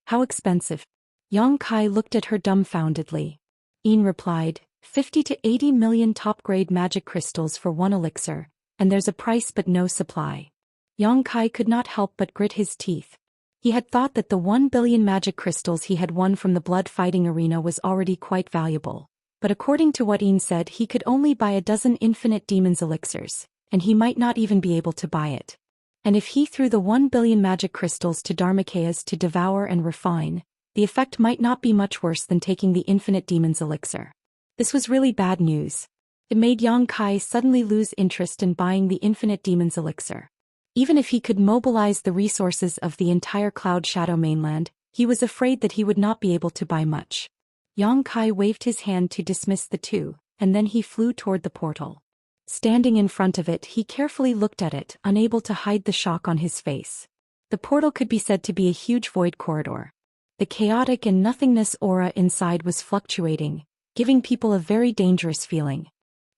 How expensive? Yong-kai looked at her dumbfoundedly. Ian replied, 50 to 80 million top-grade magic crystals for 1 elixir, and there's a price but no supply. Yong-kai could not help but grit his teeth. He had thought that the 1 billion magic crystals he had won from the blood fighting arena was already quite valuable, but according to what Ian said, he could only buy a dozen infinite demons elixirs, and he might not even be able to buy it. And if he threw the 1 billion magic crystals to Dharmakayas to devour and refine, the effect might not be much worse than taking the infinite demons elixir. This was really bad news. It made Yong-kai suddenly lose interest in buying the infinite demons elixir. Even if he could mobilize the resources of the entire Cloud Shadow mainland, he was afraid that he would not be able to buy much. Yong-kai waved his hand to dismiss the two, and then he flew toward the portal. Standing in front of it, he carefully looked at it, unable to hide the shock on his face. The portal could be said to be a huge void corridor. The chaotic and nothingness aura inside was fluctuating, giving people a very dangerous feeling.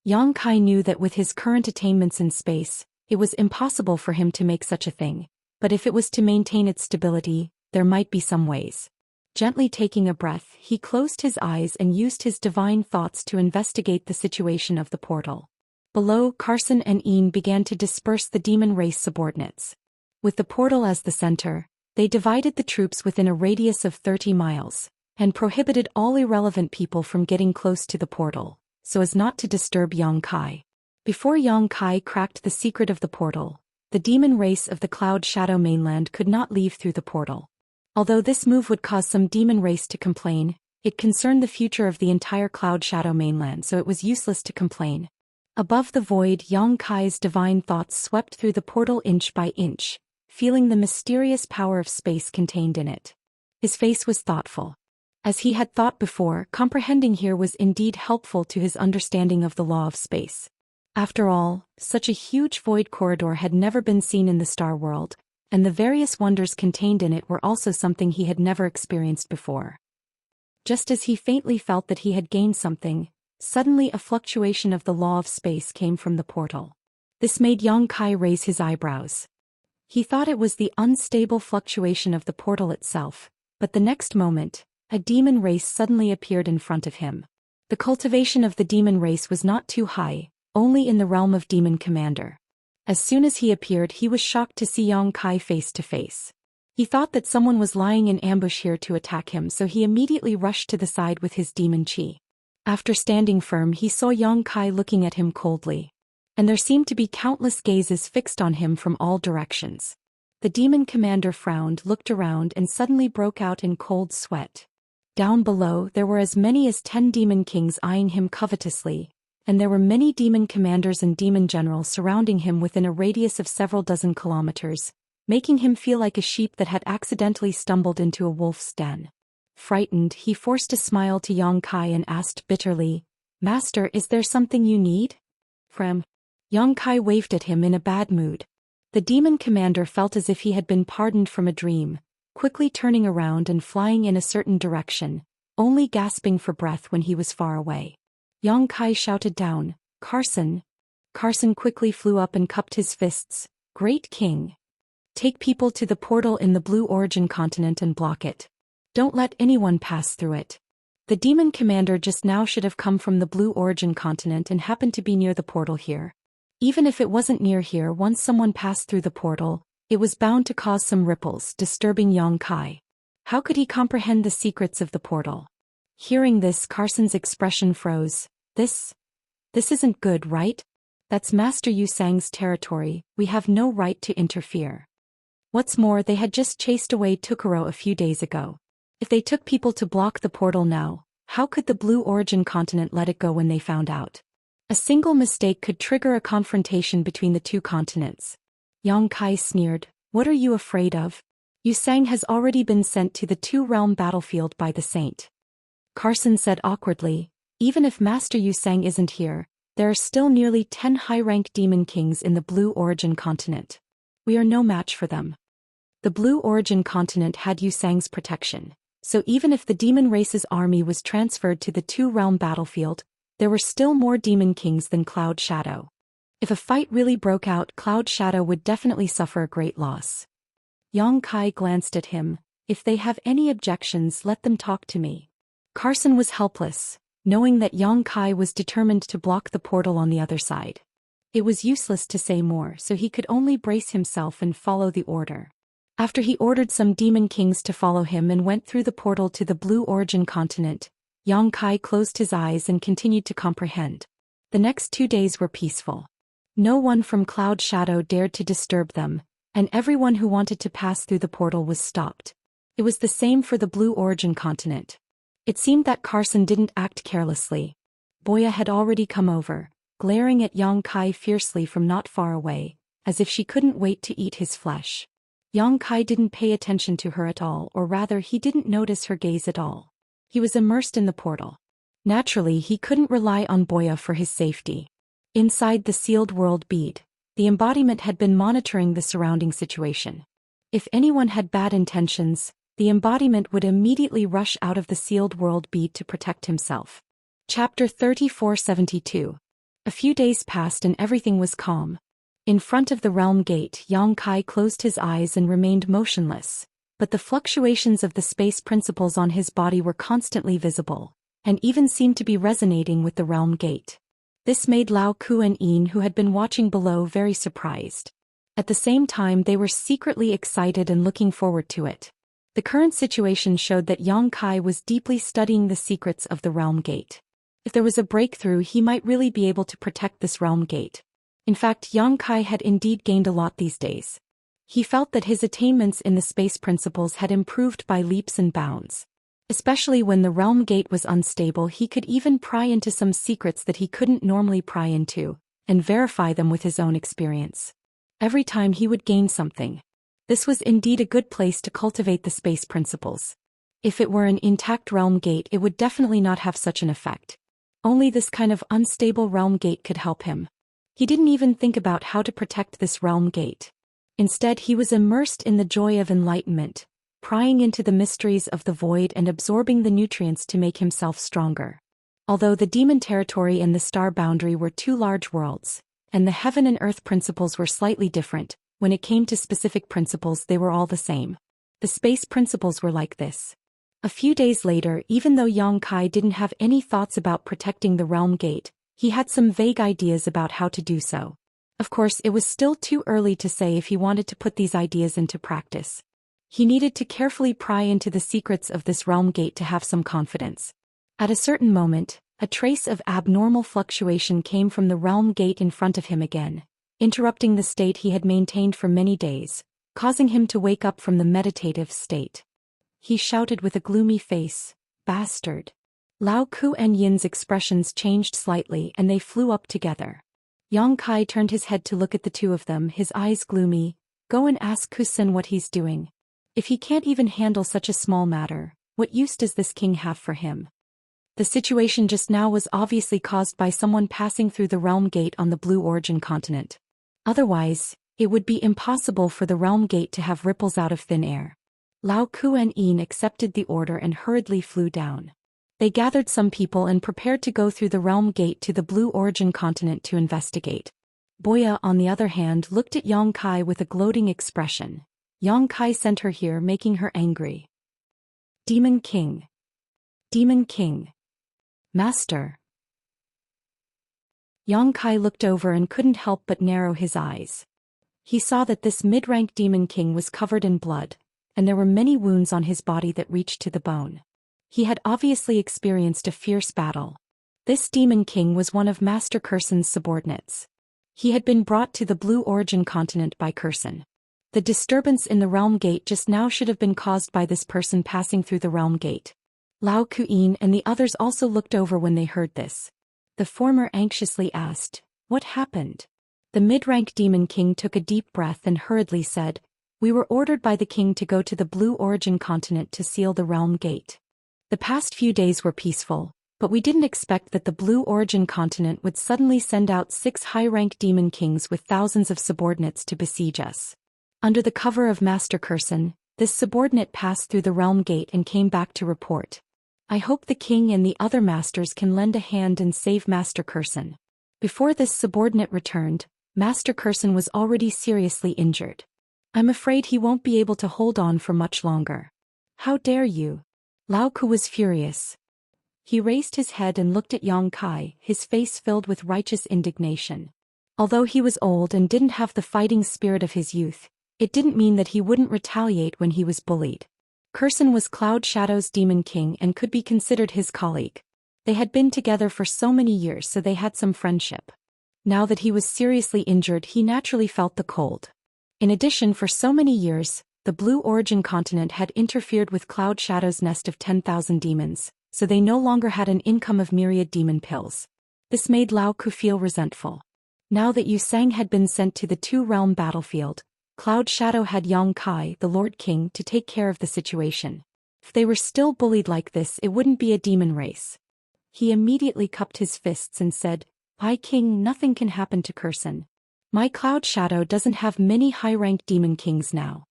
Yong-kai knew that with his current attainments in space, it was impossible for him to make such a thing, but if it was to maintain its stability, there might be some ways. Gently taking a breath, he closed his eyes and used his divine thoughts to investigate the situation of the portal. Below, Carson and Ian began to disperse the demon race subordinates. With the portal as the center, they divided the troops within a radius of 30 miles, and prohibited all irrelevant people from getting close to the portal, so as not to disturb Yong-kai. Before Yong-kai cracked the secret of the portal, the demon race of the Cloud Shadow mainland could not leave through the portal. Although this move would cause some demon race to complain, it concerned the future of the entire Cloud Shadow mainland, so it was useless to complain. Above the void, Yong-kai's divine thoughts swept through the portal inch by inch, feeling the mysterious power of space contained in it. His face was thoughtful. As he had thought before, comprehending here was indeed helpful to his understanding of the law of space. After all, such a huge void corridor had never been seen in the star world, and the various wonders contained in it were also something he had never experienced before. Just as he faintly felt that he had gained something, suddenly a fluctuation of the law of space came from the portal. This made Yong-kai raise his eyebrows. He thought it was the unstable fluctuation of the portal itself, but the next moment, a demon race suddenly appeared in front of him. The cultivation of the demon race was not too high, only in the realm of demon commander. As soon as he appeared, he was shocked to see Yong-kai face to face. He thought that someone was lying in ambush here to attack him, so he immediately rushed to the side with his demon chi. After standing firm, he saw Yong-kai looking at him coldly. And there seemed to be countless gazes fixed on him from all directions. The demon commander frowned, looked around, and suddenly broke out in cold sweat. Down below, there were as many as 10 demon kings eyeing him covetously, and there were many demon commanders and demon generals surrounding him within a radius of several dozen kilometers, making him feel like a sheep that had accidentally stumbled into a wolf's den. Frightened, he forced a smile to Yong-kai and asked bitterly, "Master, is there something you need?" From Yong-kai waved at him in a bad mood. The demon commander felt as if he had been pardoned from a dream, quickly turning around and flying in a certain direction, only gasping for breath when he was far away. Yong-kai shouted down, "Carson!" Carson quickly flew up and cupped his fists. "Great king! Take people to the portal in the Blue Origin continent and block it. Don't let anyone pass through it." The demon commander just now should have come from the Blue Origin continent and happened to be near the portal here. Even if it wasn't near here, once someone passed through the portal, it was bound to cause some ripples, disturbing Yong-kai. How could he comprehend the secrets of the portal? Hearing this, Carson's expression froze. This isn't good, right? That's Master Yu Sang's territory, we have no right to interfere. What's more, they had just chased away Tukuro a few days ago. If they took people to block the portal now, How could the Blue Origin continent let it go when they found out? A single mistake could trigger a confrontation between the two continents. Yang Kai sneered, "What are you afraid of? Yu Sang has already been sent to the two-realm battlefield by the saint." Carson said awkwardly, "Even if Master Yu Sang isn't here, there are still nearly 10 high-rank demon kings in the Blue Origin continent. We are no match for them." The Blue Origin continent had Yu Sang's protection, so even if the demon race's army was transferred to the two-realm battlefield, there were still more demon kings than Cloud Shadow. If a fight really broke out, Cloud Shadow would definitely suffer a great loss. Yang Kai glanced at him. "If they have any objections, let them talk to me." Carson was helpless, knowing that Yang Kai was determined to block the portal on the other side. It was useless to say more, so he could only brace himself and follow the order. After he ordered some demon kings to follow him and went through the portal to the Blue Origin continent, Yang Kai closed his eyes and continued to comprehend. The next 2 days were peaceful. No one from Cloud Shadow dared to disturb them, and everyone who wanted to pass through the portal was stopped. It was the same for the Blue Origin continent. It seemed that Carson didn't act carelessly. Boya had already come over, glaring at Yang Kai fiercely from not far away, as if she couldn't wait to eat his flesh. Yang Kai didn't pay attention to her at all, or rather he didn't notice her gaze at all. He was immersed in the portal. Naturally, he couldn't rely on Boya for his safety. Inside the sealed world bead, the embodiment had been monitoring the surrounding situation. If anyone had bad intentions, the embodiment would immediately rush out of the sealed world bead to protect himself. Chapter 3472. A few days passed and everything was calm. In front of the realm gate, Yang Kai closed his eyes and remained motionless, but the fluctuations of the space principles on his body were constantly visible, and even seemed to be resonating with the realm gate. This made Lao Ku and Yin, who had been watching below, very surprised. At the same time, they were secretly excited and looking forward to it. The current situation showed that Yang Kai was deeply studying the secrets of the realm gate. If there was a breakthrough, he might really be able to protect this realm gate. In fact, Yang Kai had indeed gained a lot these days. He felt that his attainments in the space principles had improved by leaps and bounds. Especially when the realm gate was unstable, he could even pry into some secrets that he couldn't normally pry into, and verify them with his own experience. Every time he would gain something. This was indeed a good place to cultivate the space principles. If it were an intact realm gate, it would definitely not have such an effect. Only this kind of unstable realm gate could help him. He didn't even think about how to protect this realm gate. Instead, he was immersed in the joy of enlightenment, prying into the mysteries of the void and absorbing the nutrients to make himself stronger. Although the demon territory and the star boundary were two large worlds, and the heaven and earth principles were slightly different, when it came to specific principles they were all the same. The space principles were like this. A few days later, even though Yang Kai didn't have any thoughts about protecting the realm gate, he had some vague ideas about how to do so. Of course, it was still too early to say if he wanted to put these ideas into practice. He needed to carefully pry into the secrets of this realm gate to have some confidence. At a certain moment, a trace of abnormal fluctuation came from the realm gate in front of him again, interrupting the state he had maintained for many days, causing him to wake up from the meditative state. He shouted with a gloomy face, "Bastard!" Lao Ku and Yin's expressions changed slightly and they flew up together. Yang Kai turned his head to look at the two of them, his eyes gloomy. "Go and ask Kusen what he's doing. If he can't even handle such a small matter, what use does this king have for him?" The situation just now was obviously caused by someone passing through the realm gate on the Blue Origin continent. Otherwise, it would be impossible for the realm gate to have ripples out of thin air. Lao Ku and Yin accepted the order and hurriedly flew down. They gathered some people and prepared to go through the realm gate to the Blue Origin continent to investigate. Boya, on the other hand, looked at Yang Kai with a gloating expression. Yang Kai sent her here, making her angry. "Demon King. Demon King. Master." Yang Kai looked over and couldn't help but narrow his eyes. He saw that this mid-rank demon king was covered in blood, and there were many wounds on his body that reached to the bone. He had obviously experienced a fierce battle. This demon king was one of Master Curson's subordinates. He had been brought to the Blue Origin continent by Curson. The disturbance in the realm gate just now should have been caused by this person passing through the realm gate. Lao Kuin and the others also looked over when they heard this. The former anxiously asked, "What happened?" The mid-rank demon king took a deep breath and hurriedly said, "We were ordered by the king to go to the Blue Origin continent to seal the realm gate. The past few days were peaceful, but we didn't expect that the Blue Origin continent would suddenly send out 6 high-rank demon kings with thousands of subordinates to besiege us." Under the cover of Master Curson, this subordinate passed through the realm gate and came back to report, "I hope the king and the other masters can lend a hand and save Master Curson." Before this subordinate returned, Master Curson was already seriously injured. "I'm afraid he won't be able to hold on for much longer." "How dare you?" Lao Ku was furious. He raised his head and looked at Yang Kai, his face filled with righteous indignation. Although he was old and didn't have the fighting spirit of his youth, it didn't mean that he wouldn't retaliate when he was bullied. Curson was Cloud Shadow's demon king and could be considered his colleague. They had been together for so many years, so they had some friendship. Now that he was seriously injured, he naturally felt the cold. In addition, for so many years, the Blue Origin continent had interfered with Cloud Shadow's nest of 10,000 demons, so they no longer had an income of myriad demon pills. This made Lao Ku feel resentful. Now that Yu Sang had been sent to the two-realm battlefield, Cloud Shadow had Yang Kai, the Lord King, to take care of the situation. If they were still bullied like this, it wouldn't be a demon race. He immediately cupped his fists and said, "I King, nothing can happen to Curson. My Cloud Shadow doesn't have many high-ranked demon kings now."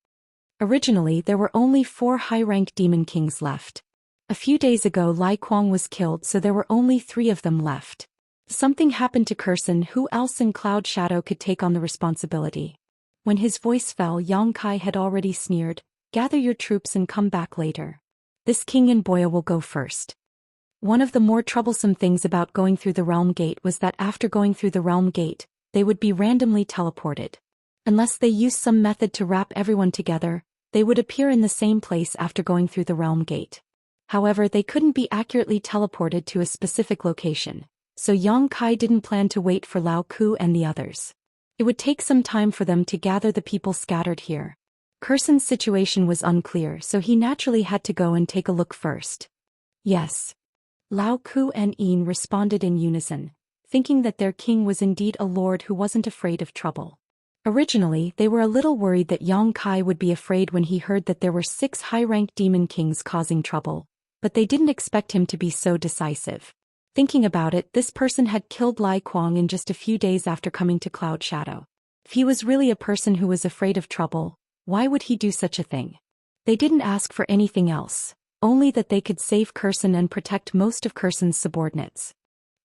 Originally, there were only 4 high-ranked demon kings left. A few days ago, Lai Kuang was killed, so there were only 3 of them left. If something happened to Curson, who else in Cloud Shadow could take on the responsibility? When his voice fell, Yang Kai had already sneered, "Gather your troops and come back later. This king and Boya will go first." One of the more troublesome things about going through the realm gate was that after going through the realm gate, they would be randomly teleported. Unless they used some method to wrap everyone together, they would appear in the same place after going through the realm gate. However, they couldn't be accurately teleported to a specific location, so Yang Kai didn't plan to wait for Lao Ku and the others. It would take some time for them to gather the people scattered here. Curson's situation was unclear, so he naturally had to go and take a look first. "Yes." Lao Ku and Yin responded in unison, thinking that their king was indeed a lord who wasn't afraid of trouble. Originally, they were a little worried that Yang Kai would be afraid when he heard that there were 6 high-ranked demon kings causing trouble, but they didn't expect him to be so decisive. Thinking about it, this person had killed Lai Kuang in just a few days after coming to Cloud Shadow. If he was really a person who was afraid of trouble, why would he do such a thing? They didn't ask for anything else, only that they could save Curson and protect most of Curson's subordinates.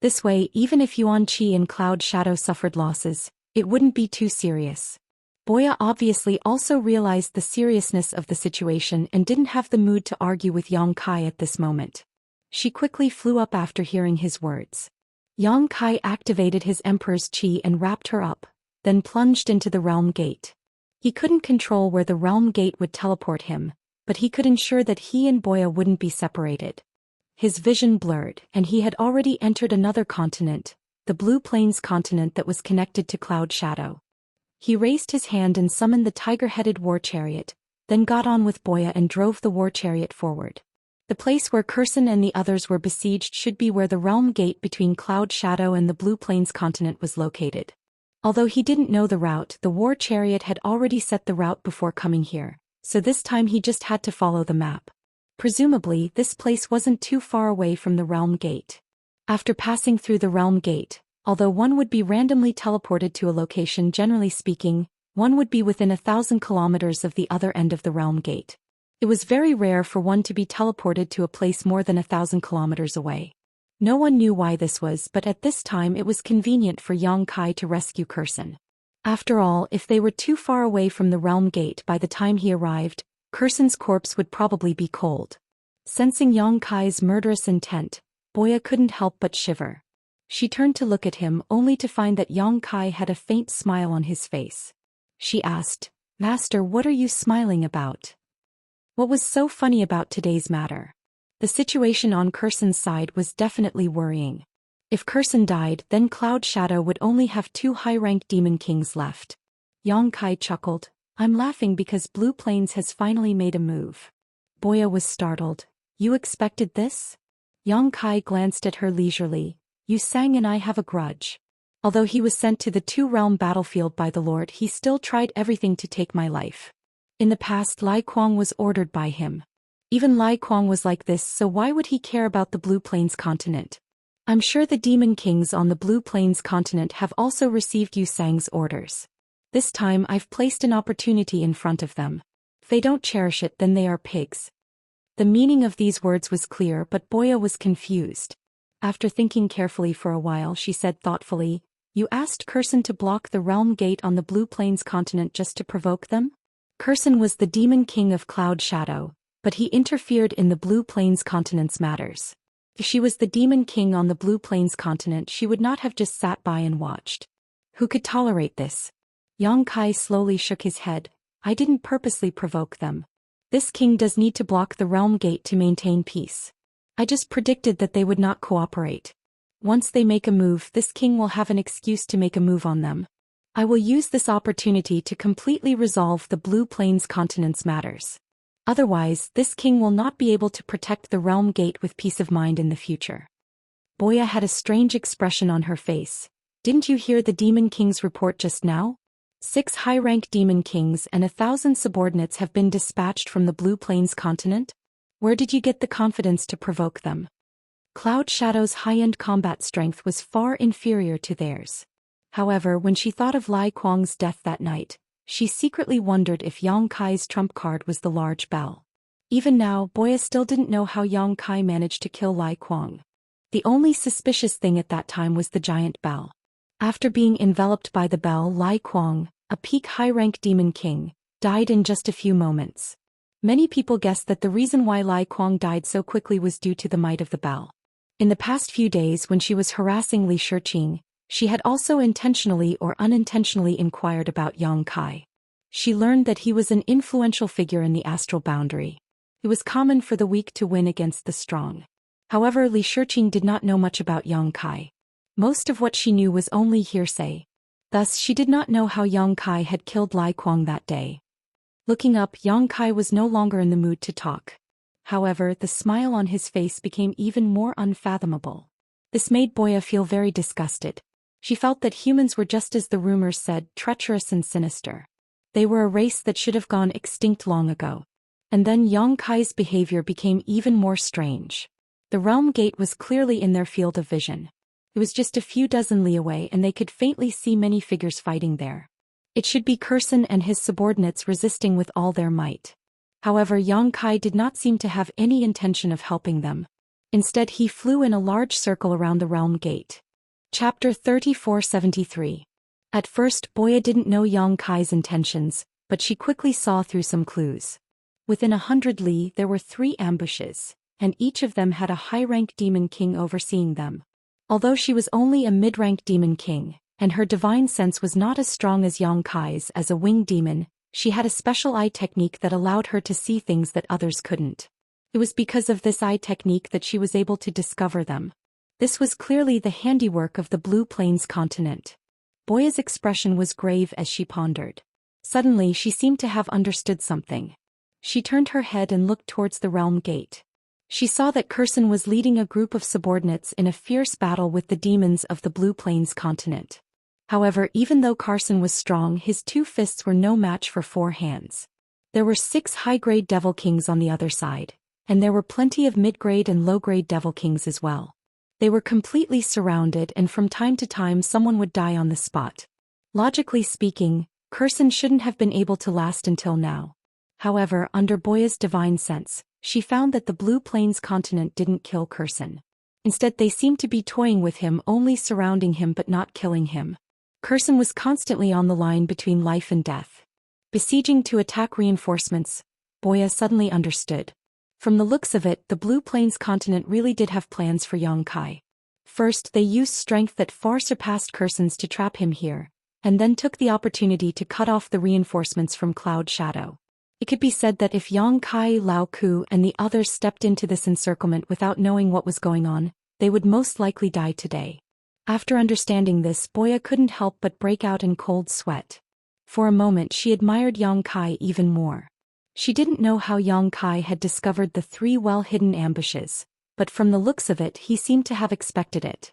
This way, even if Yuan Qi and Cloud Shadow suffered losses, it wouldn't be too serious. Boya obviously also realized the seriousness of the situation and didn't have the mood to argue with Yang Kai at this moment. She quickly flew up after hearing his words. Yang Kai activated his Emperor's Qi and wrapped her up, then plunged into the realm gate. He couldn't control where the realm gate would teleport him, but he could ensure that he and Boya wouldn't be separated. His vision blurred, and he had already entered another continent, the Blue Plains continent that was connected to Cloud Shadow. He raised his hand and summoned the tiger-headed war chariot, then got on with Boya and drove the war chariot forward. The place where Curson and the others were besieged should be where the realm gate between Cloud Shadow and the Blue Plains continent was located. Although he didn't know the route, the war chariot had already set the route before coming here, so this time he just had to follow the map. Presumably, this place wasn't too far away from the realm gate. After passing through the realm gate, although one would be randomly teleported to a location, generally speaking, one would be within 1,000 kilometers of the other end of the realm gate. It was very rare for one to be teleported to a place more than 1,000 kilometers away. No one knew why this was, but at this time it was convenient for Yang Kai to rescue Curson. After all, if they were too far away from the realm gate by the time he arrived, Curson's corpse would probably be cold. Sensing Yang Kai's murderous intent, Boya couldn't help but shiver. She turned to look at him only to find that Yang Kai had a faint smile on his face. She asked, "Master, what are you smiling about? What was so funny about today's matter?" The situation on Curson's side was definitely worrying. If Curson died, then Cloud Shadow would only have 2 high-ranked demon kings left. Yang Kai chuckled, "I'm laughing because Blue Plains has finally made a move." Boya was startled. You expected this? Yang Kai glanced at her leisurely. Yu Sang and I have a grudge. Although he was sent to the two-realm battlefield by the Lord, he still tried everything to take my life. In the past, Lai Kuang was ordered by him. Even Lai Kuang was like this, so why would he care about the Blue Plains continent? I'm sure the Demon Kings on the Blue Plains continent have also received Yu Sang's orders. This time I've placed an opportunity in front of them. If they don't cherish it, then they are pigs. The meaning of these words was clear, but Boya was confused. After thinking carefully for a while, she said thoughtfully, You asked Kurson to block the realm gate on the Blue Plains continent just to provoke them? Kurson was the Demon King of Cloud Shadow, but he interfered in the Blue Plains continent's matters. If she was the Demon King on the Blue Plains continent, she would not have just sat by and watched. Who could tolerate this? Yang Kai slowly shook his head. I didn't purposely provoke them. This king does need to block the realm gate to maintain peace. I just predicted that they would not cooperate. Once they make a move, this king will have an excuse to make a move on them. I will use this opportunity to completely resolve the Blue Plains continent's matters. Otherwise, this king will not be able to protect the realm gate with peace of mind in the future. Boya had a strange expression on her face. Didn't you hear the Demon King's report just now? 6 high-rank Demon Kings and 1,000 subordinates have been dispatched from the Blue Plains continent? Where did you get the confidence to provoke them? Cloud Shadow's high-end combat strength was far inferior to theirs. However, when she thought of Lai Kuang's death that night, she secretly wondered if Yang Kai's trump card was the large bell. Even now, Boya still didn't know how Yang Kai managed to kill Lai Kuang. The only suspicious thing at that time was the giant bell. After being enveloped by the bell, Lai Kuang, a peak high-rank Demon King, died in just a few moments. Many people guessed that the reason why Lai Kuang died so quickly was due to the might of the bell. In the past few days when she was harassing Li Shiqing, she had also intentionally or unintentionally inquired about Yang Kai. She learned that he was an influential figure in the astral boundary. It was common for the weak to win against the strong. However, Li Shiqing did not know much about Yang Kai. Most of what she knew was only hearsay. Thus, she did not know how Yang Kai had killed Lai Kuang that day. Looking up, Yang Kai was no longer in the mood to talk. However, the smile on his face became even more unfathomable. This made Boya feel very disgusted. She felt that humans were just as the rumors said, treacherous and sinister. They were a race that should have gone extinct long ago. And then Yang Kai's behavior became even more strange. The realm gate was clearly in their field of vision. It was just a few dozen li away and they could faintly see many figures fighting there. It should be Kurson and his subordinates resisting with all their might. However, Yang Kai did not seem to have any intention of helping them. Instead, he flew in a large circle around the realm gate. Chapter 3473. At first, Boya didn't know Yang Kai's intentions, but she quickly saw through some clues. Within 100 li, there were 3 ambushes, and each of them had a high-rank Demon King overseeing them. Although she was only a mid-rank Demon King, and her divine sense was not as strong as Yang Kai's as a winged demon, she had a special eye technique that allowed her to see things that others couldn't. It was because of this eye technique that she was able to discover them. This was clearly the handiwork of the Blue Plains continent. Boya's expression was grave as she pondered. Suddenly she seemed to have understood something. She turned her head and looked towards the realm gate. She saw that Kurson was leading a group of subordinates in a fierce battle with the demons of the Blue Plains continent. However, even though Kurson was strong, his 2 fists were no match for 4 hands. There were 6 high-grade Devil Kings on the other side, and there were plenty of mid-grade and low-grade Devil Kings as well. They were completely surrounded and from time to time someone would die on the spot. Logically speaking, Kurson shouldn't have been able to last until now. However, under Boya's divine sense, she found that the Blue Plains continent didn't kill Kurson. Instead, they seemed to be toying with him, only surrounding him but not killing him. Kurson was constantly on the line between life and death. Besieging to attack reinforcements, Boya suddenly understood. From the looks of it, the Blue Plains continent really did have plans for Yang Kai. First, they used strength that far surpassed Kurson's to trap him here, and then took the opportunity to cut off the reinforcements from Cloud Shadow. It could be said that if Yang Kai, Lao Ku and the others stepped into this encirclement without knowing what was going on, they would most likely die today. After understanding this, Boya couldn't help but break out in cold sweat. For a moment she admired Yang Kai even more. She didn't know how Yang Kai had discovered the 3 well-hidden ambushes, but from the looks of it he seemed to have expected it.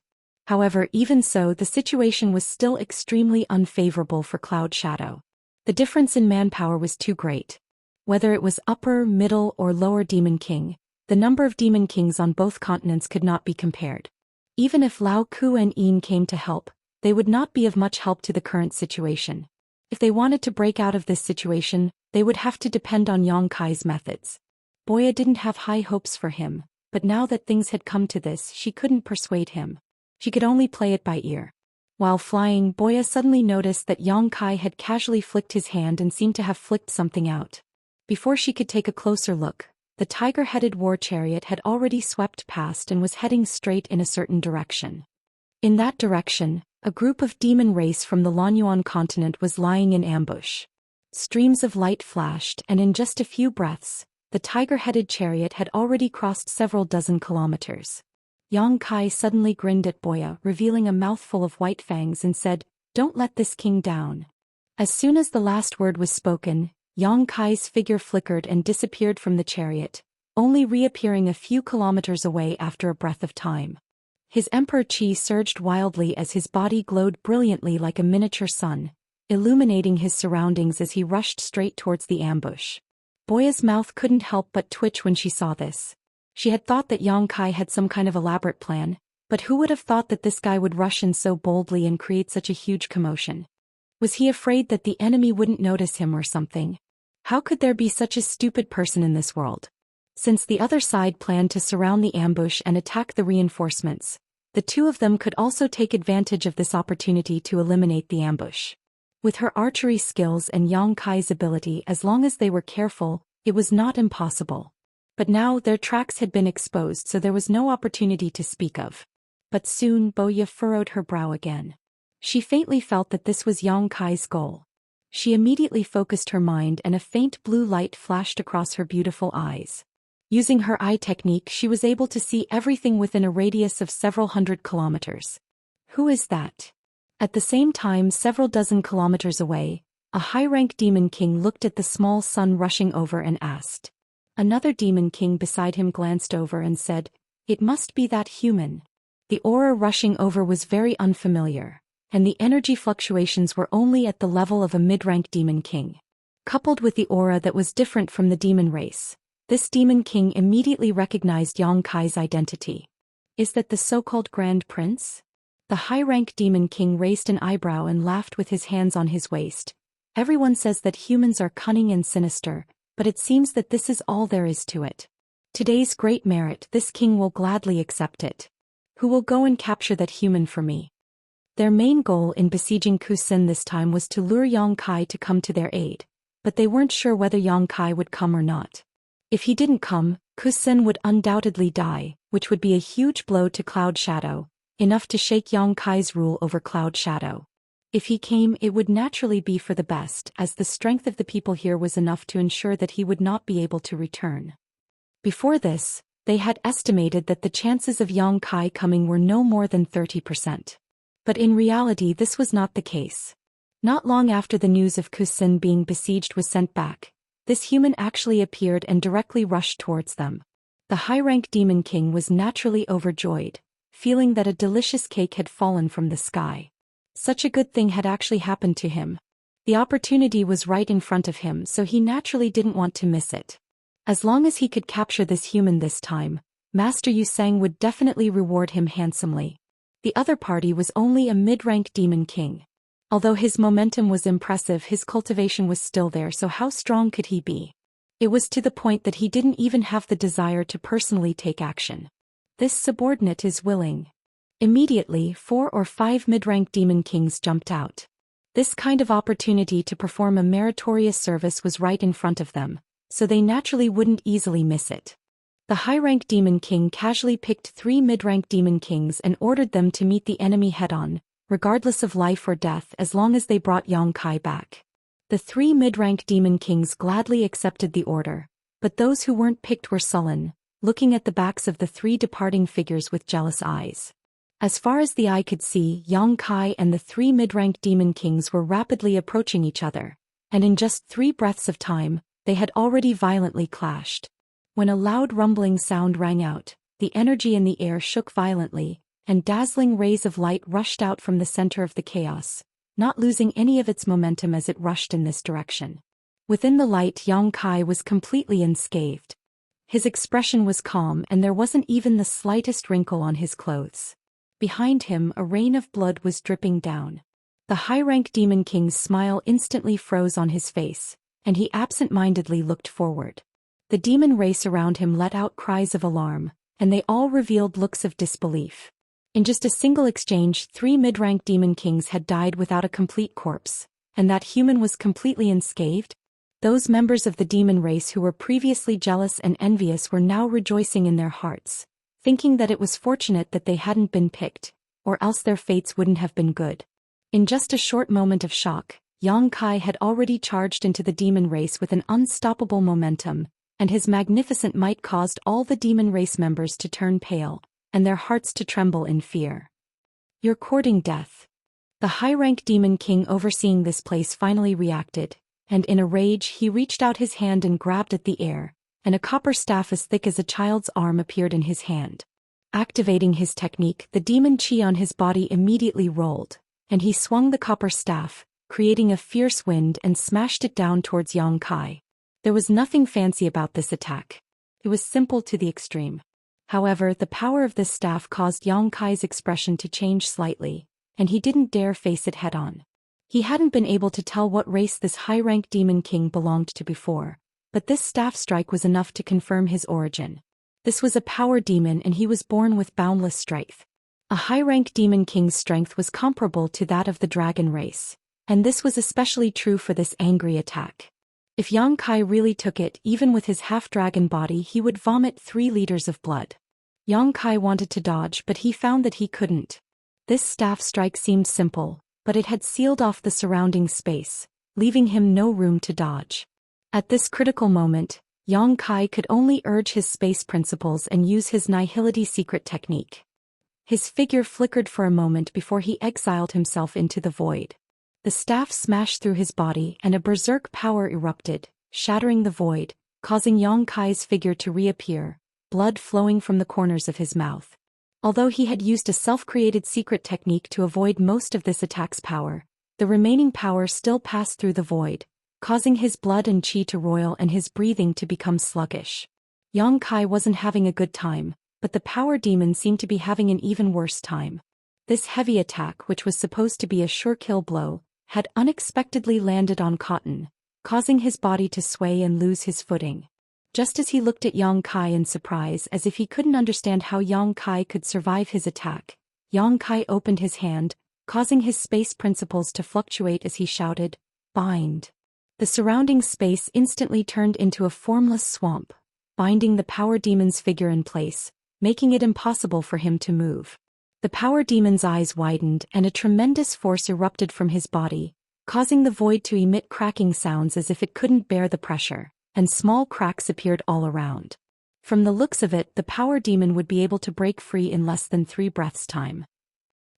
However, even so, the situation was still extremely unfavorable for Cloud Shadow. The difference in manpower was too great. Whether it was upper, middle, or lower Demon King, the number of Demon Kings on both continents could not be compared. Even if Lao Ku and Yin came to help, they would not be of much help to the current situation. If they wanted to break out of this situation, they would have to depend on Yang Kai's methods. Boya didn't have high hopes for him, but now that things had come to this, she couldn't persuade him. She could only play it by ear. While flying, Boya suddenly noticed that Yang Kai had casually flicked his hand and seemed to have flicked something out. Before she could take a closer look, the tiger-headed war chariot had already swept past and was heading straight in a certain direction. In that direction, a group of demon race from the Lanyuan continent was lying in ambush. Streams of light flashed, and in just a few breaths, the tiger-headed chariot had already crossed several dozen kilometers. Yang Kai suddenly grinned at Boya, revealing a mouthful of white fangs, and said, "Don't let this king down." As soon as the last word was spoken, Yang Kai's figure flickered and disappeared from the chariot, only reappearing a few kilometers away after a breath of time. His emperor chi surged wildly as his body glowed brilliantly like a miniature sun, illuminating his surroundings as he rushed straight towards the ambush. Boya's mouth couldn't help but twitch when she saw this. She had thought that Yang Kai had some kind of elaborate plan, but who would have thought that this guy would rush in so boldly and create such a huge commotion? Was he afraid that the enemy wouldn't notice him or something? How could there be such a stupid person in this world? Since the other side planned to surround the ambush and attack the reinforcements, the two of them could also take advantage of this opportunity to eliminate the ambush. With her archery skills and Yang Kai's ability, as long as they were careful, it was not impossible. But now their tracks had been exposed, so there was no opportunity to speak of. But soon Boya furrowed her brow again. She faintly felt that this was Yang Kai's goal. She immediately focused her mind and a faint blue light flashed across her beautiful eyes. Using her eye technique, she was able to see everything within a radius of several hundred kilometers. Who is that? At the same time, several dozen kilometers away, a high-rank demon king looked at the small sun rushing over and asked. Another demon king beside him glanced over and said, "It must be that human." The aura rushing over was very unfamiliar, and the energy fluctuations were only at the level of a mid-rank demon king. Coupled with the aura that was different from the demon race, this demon king immediately recognized Yang Kai's identity. Is that the so-called Grand Prince? The high-rank demon king raised an eyebrow and laughed with his hands on his waist. Everyone says that humans are cunning and sinister, but it seems that this is all there is to it. Today's great merit, this king will gladly accept it. Who will go and capture that human for me? Their main goal in besieging Kusin this time was to lure Yang Kai to come to their aid, but they weren't sure whether Yang Kai would come or not. If he didn't come, Kusin would undoubtedly die, which would be a huge blow to Cloud Shadow, enough to shake Yang Kai's rule over Cloud Shadow. If he came, it would naturally be for the best, as the strength of the people here was enough to ensure that he would not be able to return. Before this, they had estimated that the chances of Yang Kai coming were no more than 30%. But in reality this was not the case. Not long after the news of Kusin being besieged was sent back, this human actually appeared and directly rushed towards them. The high-rank demon king was naturally overjoyed, feeling that a delicious cake had fallen from the sky. Such a good thing had actually happened to him. The opportunity was right in front of him, so he naturally didn't want to miss it. As long as he could capture this human this time, Master Yu Sang would definitely reward him handsomely. The other party was only a mid-rank demon king. Although his momentum was impressive, his cultivation was still there, so how strong could he be? It was to the point that he didn't even have the desire to personally take action. This subordinate is willing. Immediately, 4 or 5 mid-rank demon kings jumped out. This kind of opportunity to perform a meritorious service was right in front of them, so they naturally wouldn't easily miss it. The high-rank demon king casually picked 3 mid-rank demon kings and ordered them to meet the enemy head-on, regardless of life or death, as long as they brought Yang Kai back. The 3 mid-rank demon kings gladly accepted the order, but those who weren't picked were sullen, looking at the backs of the 3 departing figures with jealous eyes. As far as the eye could see, Yang Kai and the 3 mid-rank demon kings were rapidly approaching each other, and in just 3 breaths of time, They had already violently clashed. When a loud rumbling sound rang out, the energy in the air shook violently, and dazzling rays of light rushed out from the center of the chaos, not losing any of its momentum as it rushed in this direction. Within the light, Yang Kai was completely unscathed. His expression was calm and there wasn't even the slightest wrinkle on his clothes. Behind him, a rain of blood was dripping down. The high-rank Demon King's smile instantly froze on his face, and he absent-mindedly looked forward. The demon race around him let out cries of alarm, and they all revealed looks of disbelief. In just a single exchange, 3 mid-rank Demon Kings had died without a complete corpse, and that human was completely unscathed? Those members of the demon race who were previously jealous and envious were now rejoicing in their hearts, thinking that it was fortunate that they hadn't been picked, or else their fates wouldn't have been good. In just a short moment of shock, Yang Kai had already charged into the demon race with an unstoppable momentum, and his magnificent might caused all the demon race members to turn pale, and their hearts to tremble in fear. "You're courting death." The high-rank Demon King overseeing this place finally reacted, and in a rage he reached out his hand and grabbed at the air, and a copper staff as thick as a child's arm appeared in his hand. Activating his technique, the demon chi on his body immediately rolled, and he swung the copper staff, creating a fierce wind and smashed it down towards Yang Kai. There was nothing fancy about this attack. It was simple to the extreme. However, the power of this staff caused Yang Kai's expression to change slightly, and he didn't dare face it head-on. He hadn't been able to tell what race this high-rank Demon King belonged to before, but this staff strike was enough to confirm his origin. This was a power demon and he was born with boundless strength. A high-rank Demon King's strength was comparable to that of the dragon race, and this was especially true for this angry attack. If Yang Kai really took it, even with his half-dragon body, he would vomit 3 liters of blood. Yang Kai wanted to dodge, but he found that he couldn't. This staff strike seemed simple, but it had sealed off the surrounding space, leaving him no room to dodge. At this critical moment, Yang Kai could only urge his space principles and use his nihility secret technique. His figure flickered for a moment before he exiled himself into the void. The staff smashed through his body and a berserk power erupted, shattering the void, causing Yang Kai's figure to reappear, blood flowing from the corners of his mouth. Although he had used a self-created secret technique to avoid most of this attack's power, the remaining power still passed through the void, causing his blood and chi to roil and his breathing to become sluggish. Yang Kai wasn't having a good time, but the power demon seemed to be having an even worse time. This heavy attack, which was supposed to be a sure kill blow, had unexpectedly landed on Cotton, causing his body to sway and lose his footing. Just as he looked at Yang Kai in surprise as if he couldn't understand how Yang Kai could survive his attack, Yang Kai opened his hand, causing his space principles to fluctuate as he shouted, "Bind." The surrounding space instantly turned into a formless swamp, binding the power demon's figure in place, making it impossible for him to move. The power demon's eyes widened and a tremendous force erupted from his body, causing the void to emit cracking sounds as if it couldn't bear the pressure, and small cracks appeared all around. From the looks of it, the power demon would be able to break free in less than 3 breaths' time.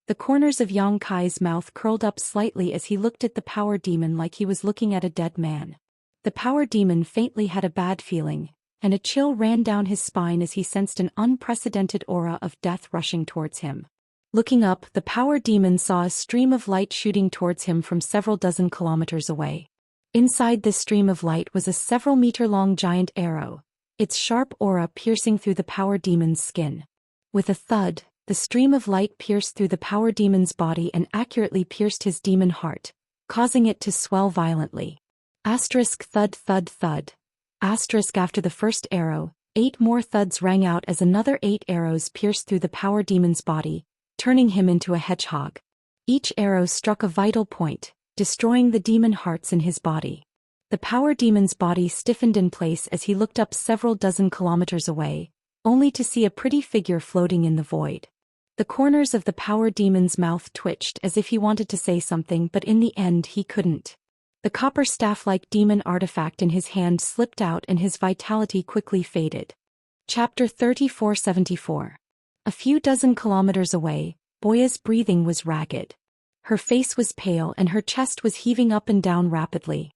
The corners of Yang Kai's mouth curled up slightly as he looked at the power demon like he was looking at a dead man. The power demon faintly had a bad feeling, and a chill ran down his spine as he sensed an unprecedented aura of death rushing towards him. Looking up, the power demon saw a stream of light shooting towards him from several dozen kilometers away. Inside this stream of light was a several-meter-long giant arrow, its sharp aura piercing through the power demon's skin. With a thud, the stream of light pierced through the power demon's body and accurately pierced his demon heart, causing it to swell violently. Asterisk thud thud thud. Asterisk after the first arrow, 8 more thuds rang out as another 8 arrows pierced through the power demon's body, turning him into a hedgehog. Each arrow struck a vital point, destroying the demon hearts in his body. The power demon's body stiffened in place as he looked up several dozen kilometers away, only to see a pretty figure floating in the void. The corners of the power demon's mouth twitched as if he wanted to say something, but in the end he couldn't. The copper staff-like demon artifact in his hand slipped out and his vitality quickly faded. Chapter 3474. A few dozen kilometers away, Boya's breathing was ragged. Her face was pale and her chest was heaving up and down rapidly.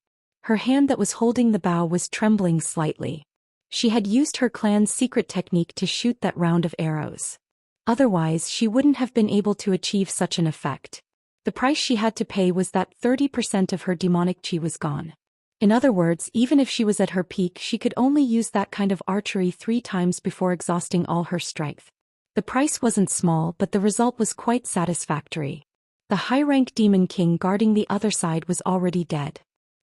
Her hand that was holding the bow was trembling slightly. She had used her clan's secret technique to shoot that round of arrows. Otherwise, she wouldn't have been able to achieve such an effect. The price she had to pay was that 30% of her demonic chi was gone. In other words, even if she was at her peak, she could only use that kind of archery 3 times before exhausting all her strength. The price wasn't small, but the result was quite satisfactory. The high-rank demon king guarding the other side was already dead.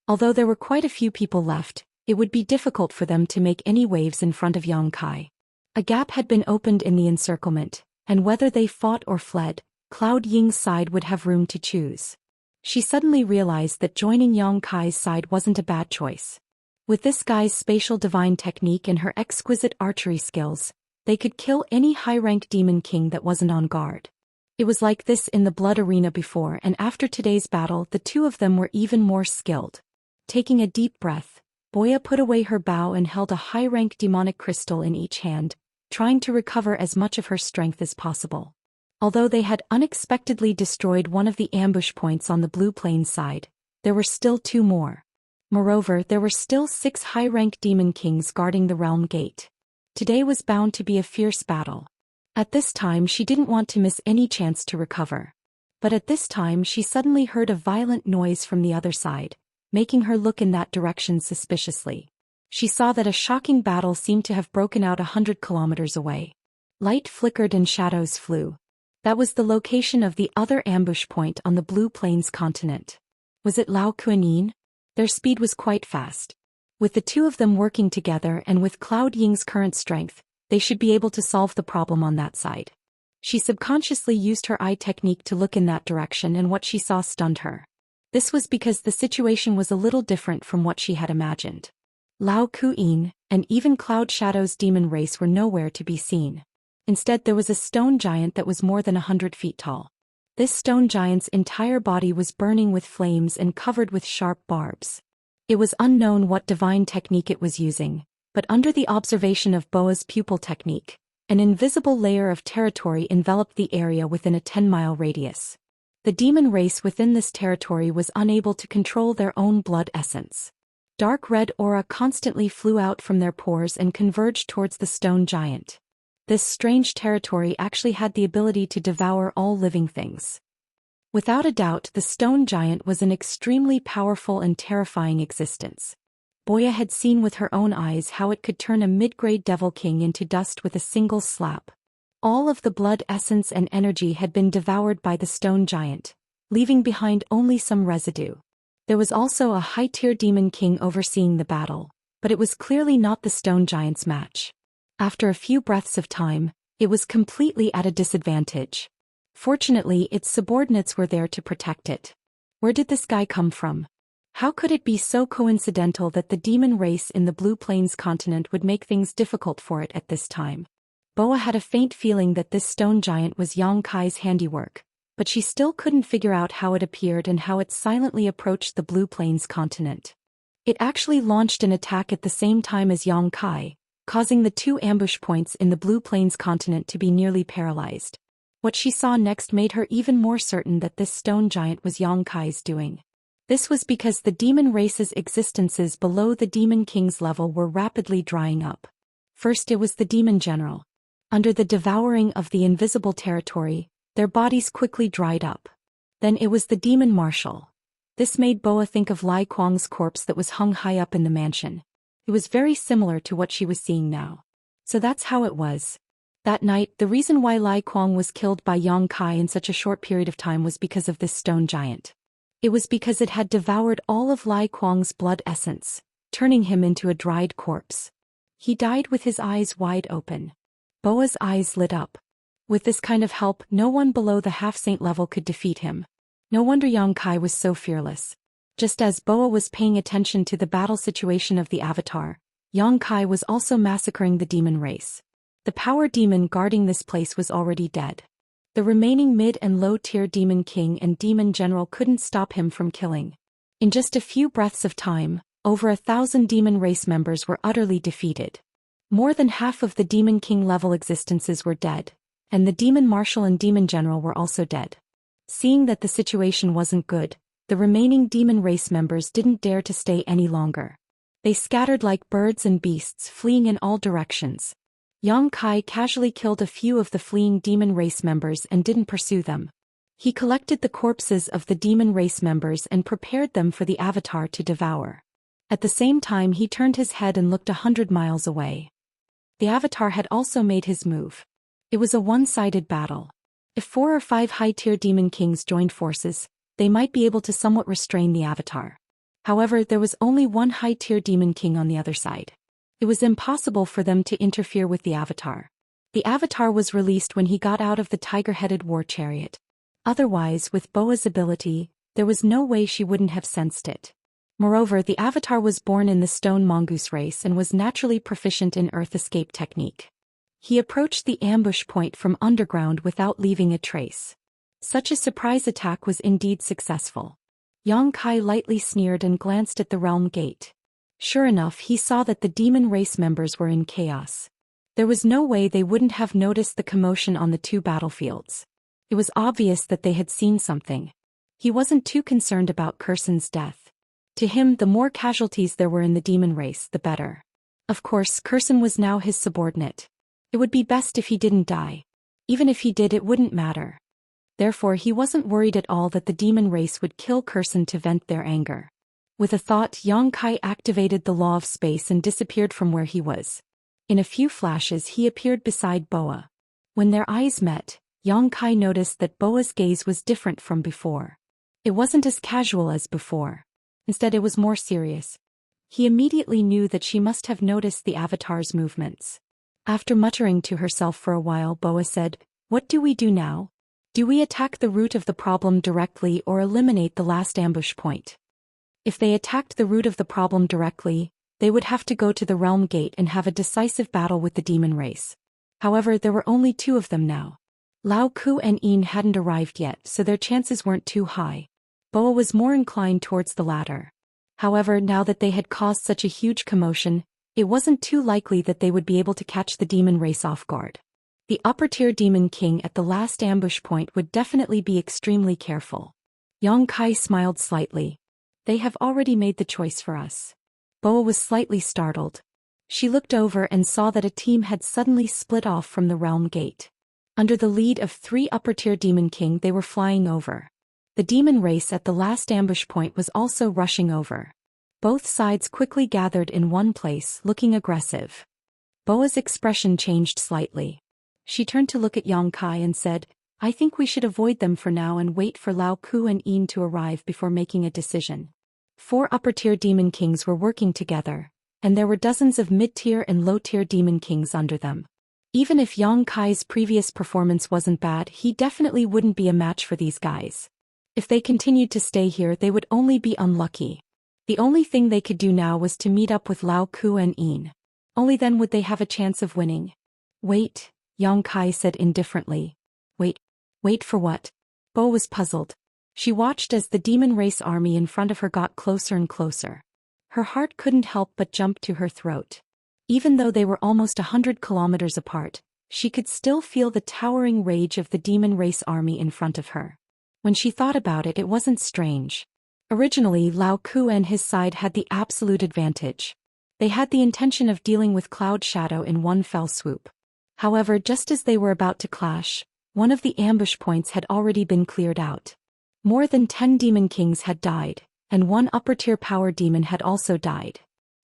Although there were quite a few people left, it would be difficult for them to make any waves in front of Yang Kai. A gap had been opened in the encirclement, and whether they fought or fled, Cloud Ying's side would have room to choose. She suddenly realized that joining Yang Kai's side wasn't a bad choice. With this guy's spatial divine technique and her exquisite archery skills, they could kill any high-rank demon king that wasn't on guard. It was like this in the blood arena before, and after today's battle the two of them were even more skilled. Taking a deep breath, Boya put away her bow and held a high-rank demonic crystal in each hand, trying to recover as much of her strength as possible. Although they had unexpectedly destroyed one of the ambush points on the Blue Plains side, there were still 2 more. Moreover, there were still 6 high-rank demon kings guarding the realm gate. Today was bound to be a fierce battle. At this time she didn't want to miss any chance to recover. But at this time she suddenly heard a violent noise from the other side, making her look in that direction suspiciously. She saw that a shocking battle seemed to have broken out 100 kilometers away. Light flickered and shadows flew. That was the location of the other ambush point on the Blue Plains continent. Was it Lao Kuan-yin? Their speed was quite fast. With the two of them working together and with Cloud Ying's current strength, they should be able to solve the problem on that side. She subconsciously used her eye technique to look in that direction, and what she saw stunned her. This was because the situation was a little different from what she had imagined. Lao Kuan and even Cloud Shadow's demon race were nowhere to be seen. Instead, there was a stone giant that was more than 100 feet tall. This stone giant's entire body was burning with flames and covered with sharp barbs. It was unknown what divine technique it was using, but under the observation of Boa's pupil technique, an invisible layer of territory enveloped the area within a 10-mile radius. The demon race within this territory was unable to control their own blood essence. Dark red aura constantly flew out from their pores and converged towards the stone giant. This strange territory actually had the ability to devour all living things. Without a doubt, the stone giant was an extremely powerful and terrifying existence. Boya had seen with her own eyes how it could turn a mid-grade devil king into dust with a single slap. All of the blood essence and energy had been devoured by the stone giant, leaving behind only some residue. There was also a high-tier demon king overseeing the battle, but it was clearly not the stone giant's match. After a few breaths of time, it was completely at a disadvantage. Fortunately, its subordinates were there to protect it. Where did this guy come from? How could it be so coincidental that the demon race in the Blue Plains continent would make things difficult for it at this time? Boa had a faint feeling that this stone giant was Yang Kai's handiwork, but she still couldn't figure out how it appeared and how it silently approached the Blue Plains continent. It actually launched an attack at the same time as Yang Kai, causing the 2 ambush points in the Blue Plains continent to be nearly paralyzed. What she saw next made her even more certain that this stone giant was Yang Kai's doing. This was because the demon race's existences below the demon king's level were rapidly drying up. First it was the demon general. Under the devouring of the invisible territory, their bodies quickly dried up. Then it was the demon marshal. This made Boa think of Lai Kuang's corpse that was hung high up in the mansion. It was very similar to what she was seeing now. So that's how it was. That night, the reason why Lai Kuang was killed by Yang Kai in such a short period of time was because of this stone giant. It was because it had devoured all of Lai Kuang's blood essence, turning him into a dried corpse. He died with his eyes wide open. Boa's eyes lit up. With this kind of help, no one below the half-saint level could defeat him. No wonder Yang Kai was so fearless. Just as Boa was paying attention to the battle situation of the Avatar, Yang Kai was also massacring the demon race. The power demon guarding this place was already dead. The remaining mid- and low-tier demon king and demon general couldn't stop him from killing. In just a few breaths of time, over 1,000 demon race members were utterly defeated. More than half of the demon king level existences were dead, and the demon marshal and demon general were also dead. Seeing that the situation wasn't good, The remaining demon race members didn't dare to stay any longer. They scattered like birds and beasts, fleeing in all directions. Yang Kai casually killed a few of the fleeing demon race members and didn't pursue them. He collected the corpses of the demon race members and prepared them for the avatar to devour. At the same time, he turned his head and looked 100 miles away. The avatar had also made his move. It was a one-sided battle. If 4 or 5 high-tier demon kings joined forces, they might be able to somewhat restrain the avatar. However, there was only one high-tier demon king on the other side. It was impossible for them to interfere with the avatar. The avatar was released when he got out of the tiger-headed war chariot. Otherwise, with Boa's ability, there was no way she wouldn't have sensed it. Moreover, the avatar was born in the stone mongoose race and was naturally proficient in earth escape technique. He approached the ambush point from underground without leaving a trace. Such a surprise attack was indeed successful. Yang Kai lightly sneered and glanced at the realm gate. Sure enough, he saw that the demon race members were in chaos. There was no way they wouldn't have noticed the commotion on the 2 battlefields. It was obvious that they had seen something. He wasn't too concerned about Kursan's death. To him, the more casualties there were in the demon race, the better. Of course, Kursan was now his subordinate. It would be best if he didn't die. Even if he did, it wouldn't matter. Therefore, he wasn't worried at all that the demon race would kill Kursan to vent their anger. With a thought, Yang Kai activated the law of space and disappeared from where he was. In a few flashes, he appeared beside Boa. When their eyes met, Yang Kai noticed that Boa's gaze was different from before. It wasn't as casual as before. Instead, it was more serious. He immediately knew that she must have noticed the avatar's movements. After muttering to herself for a while, Boa said, "What do we do now? Do we attack the root of the problem directly or eliminate the last ambush point?" If they attacked the root of the problem directly, they would have to go to the realm gate and have a decisive battle with the demon race. However, there were only 2 of them now. Lao Ku and Yin hadn't arrived yet, so their chances weren't too high. Boa was more inclined towards the latter. However, now that they had caused such a huge commotion, it wasn't too likely that they would be able to catch the demon race off guard. The upper-tier demon king at the last ambush point would definitely be extremely careful. Yang Kai smiled slightly. "They have already made the choice for us." Boa was slightly startled. She looked over and saw that a team had suddenly split off from the realm gate. Under the lead of 3 upper-tier demon king, they were flying over. The demon race at the last ambush point was also rushing over. Both sides quickly gathered in one place, looking aggressive. Boa's expression changed slightly. She turned to look at Yang Kai and said, "I think we should avoid them for now and wait for Lao Ku and Yin to arrive before making a decision." 4 upper-tier demon kings were working together, and there were dozens of mid-tier and low-tier demon kings under them. Even if Yang Kai's previous performance wasn't bad, he definitely wouldn't be a match for these guys. If they continued to stay here, they would only be unlucky. The only thing they could do now was to meet up with Lao Ku and Yin. Only then would they have a chance of winning. "Wait," Yang Kai said indifferently. Wait for what?" Bo was puzzled. She watched as the demon race army in front of her got closer and closer. Her heart couldn't help but jump to her throat. Even though they were almost 100 kilometers apart, she could still feel the towering rage of the demon race army in front of her. When she thought about it, it wasn't strange. Originally, Lao Ku and his side had the absolute advantage. They had the intention of dealing with Cloud Shadow in one fell swoop. However, just as they were about to clash, one of the ambush points had already been cleared out. More than 10 demon kings had died, and 1 upper-tier power demon had also died.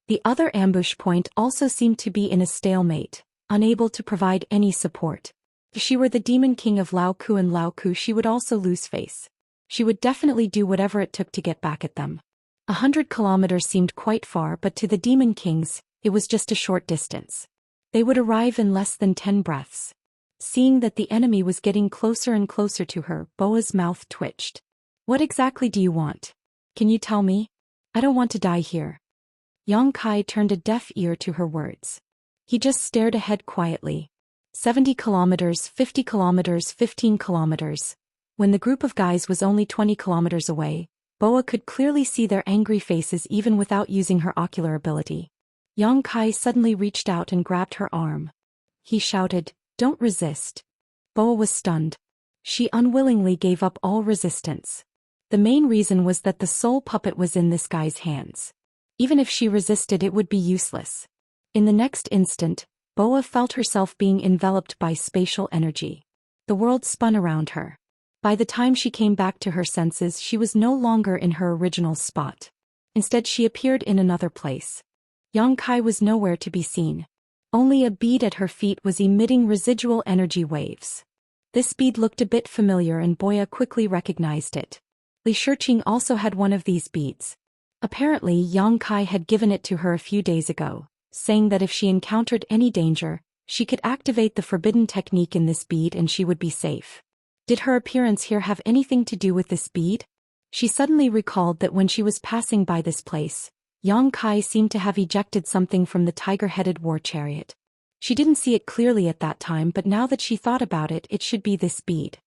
The other ambush point also seemed to be in a stalemate, unable to provide any support. If she were the demon king of Lao Ku and Lao Ku, she would also lose face. She would definitely do whatever it took to get back at them. 100 kilometers seemed quite far, but to the demon kings, it was just a short distance. They would arrive in less than 10 breaths. Seeing that the enemy was getting closer and closer to her, Boa's mouth twitched. "What exactly do you want? Can you tell me? I don't want to die here." Yang Kai turned a deaf ear to her words. He just stared ahead quietly. 70 kilometers, 50 kilometers, 15 kilometers. When the group of guys was only 20 kilometers away, Boa could clearly see their angry faces even without using her ocular ability. Yang Kai suddenly reached out and grabbed her arm. He shouted, "Don't resist." Boa was stunned. She unwillingly gave up all resistance. The main reason was that the soul puppet was in this guy's hands. Even if she resisted, it would be useless. In the next instant, Boa felt herself being enveloped by spatial energy. The world spun around her. By the time she came back to her senses, she was no longer in her original spot. Instead, she appeared in another place. Yongkai was nowhere to be seen. Only a bead at her feet was emitting residual energy waves. This bead looked a bit familiar and Boya quickly recognized it. Li Shiqing also had one of these beads. Apparently, Yongkai had given it to her a few days ago, saying that if she encountered any danger, she could activate the forbidden technique in this bead and she would be safe. Did her appearance here have anything to do with this bead? She suddenly recalled that when she was passing by this place, Yongkai seemed to have ejected something from the tiger-headed war chariot. She didn't see it clearly at that time, but now that she thought about it, it should be this bead.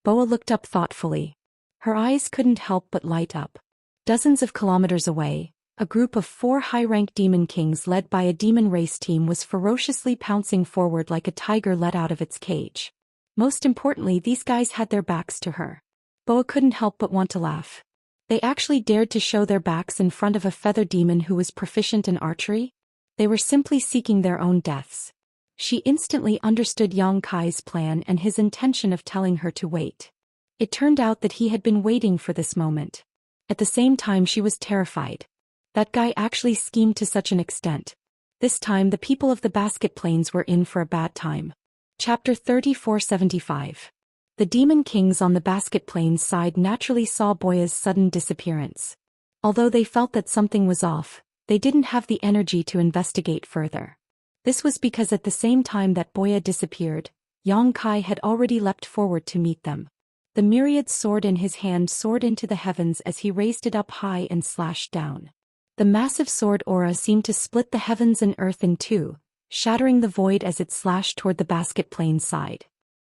Boa looked up thoughtfully. Her eyes couldn't help but light up. Dozens of kilometers away, a group of 4 high-ranked demon kings led by a demon race team was ferociously pouncing forward like a tiger let out of its cage. Most importantly, these guys had their backs to her. Boa couldn't help but want to laugh. They actually dared to show their backs in front of a feather demon who was proficient in archery? They were simply seeking their own deaths. She instantly understood Yongkai's plan and his intention of telling her to wait. It turned out that he had been waiting for this moment. At the same time, she was terrified. That guy actually schemed to such an extent. This time the people of the Basket Plains were in for a bad time. Chapter 3475. The Demon Kings on the Basket Plains side naturally saw Boya's sudden disappearance. Although they felt that something was off, they didn't have the energy to investigate further. This was because at the same time that Boya disappeared, Yongkai had already leapt forward to meet them. The myriad sword in his hand soared into the heavens as he raised it up high and slashed down. The massive sword aura seemed to split the heavens and earth in two, shattering the void as it slashed toward the Basket Plains side.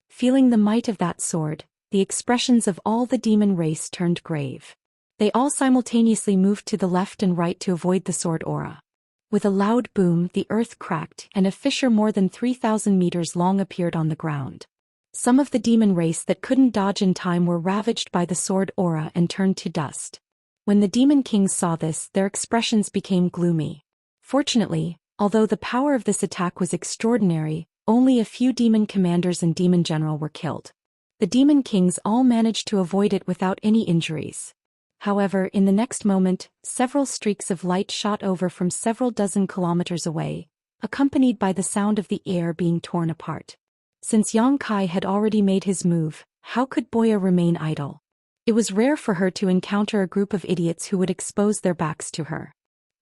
Feeling the might of that sword, the expressions of all the demon race turned grave. They all simultaneously moved to the left and right to avoid the sword aura. With a loud boom, the earth cracked and a fissure more than 3,000 meters long appeared on the ground. Some of the demon race that couldn't dodge in time were ravaged by the sword aura and turned to dust. When the demon kings saw this, their expressions became gloomy. Fortunately, although the power of this attack was extraordinary, only a few demon commanders and demon general were killed. The demon kings all managed to avoid it without any injuries. However, in the next moment, several streaks of light shot over from several dozen kilometers away, accompanied by the sound of the air being torn apart. Since Yongkai had already made his move, how could Boya remain idle? It was rare for her to encounter a group of idiots who would expose their backs to her.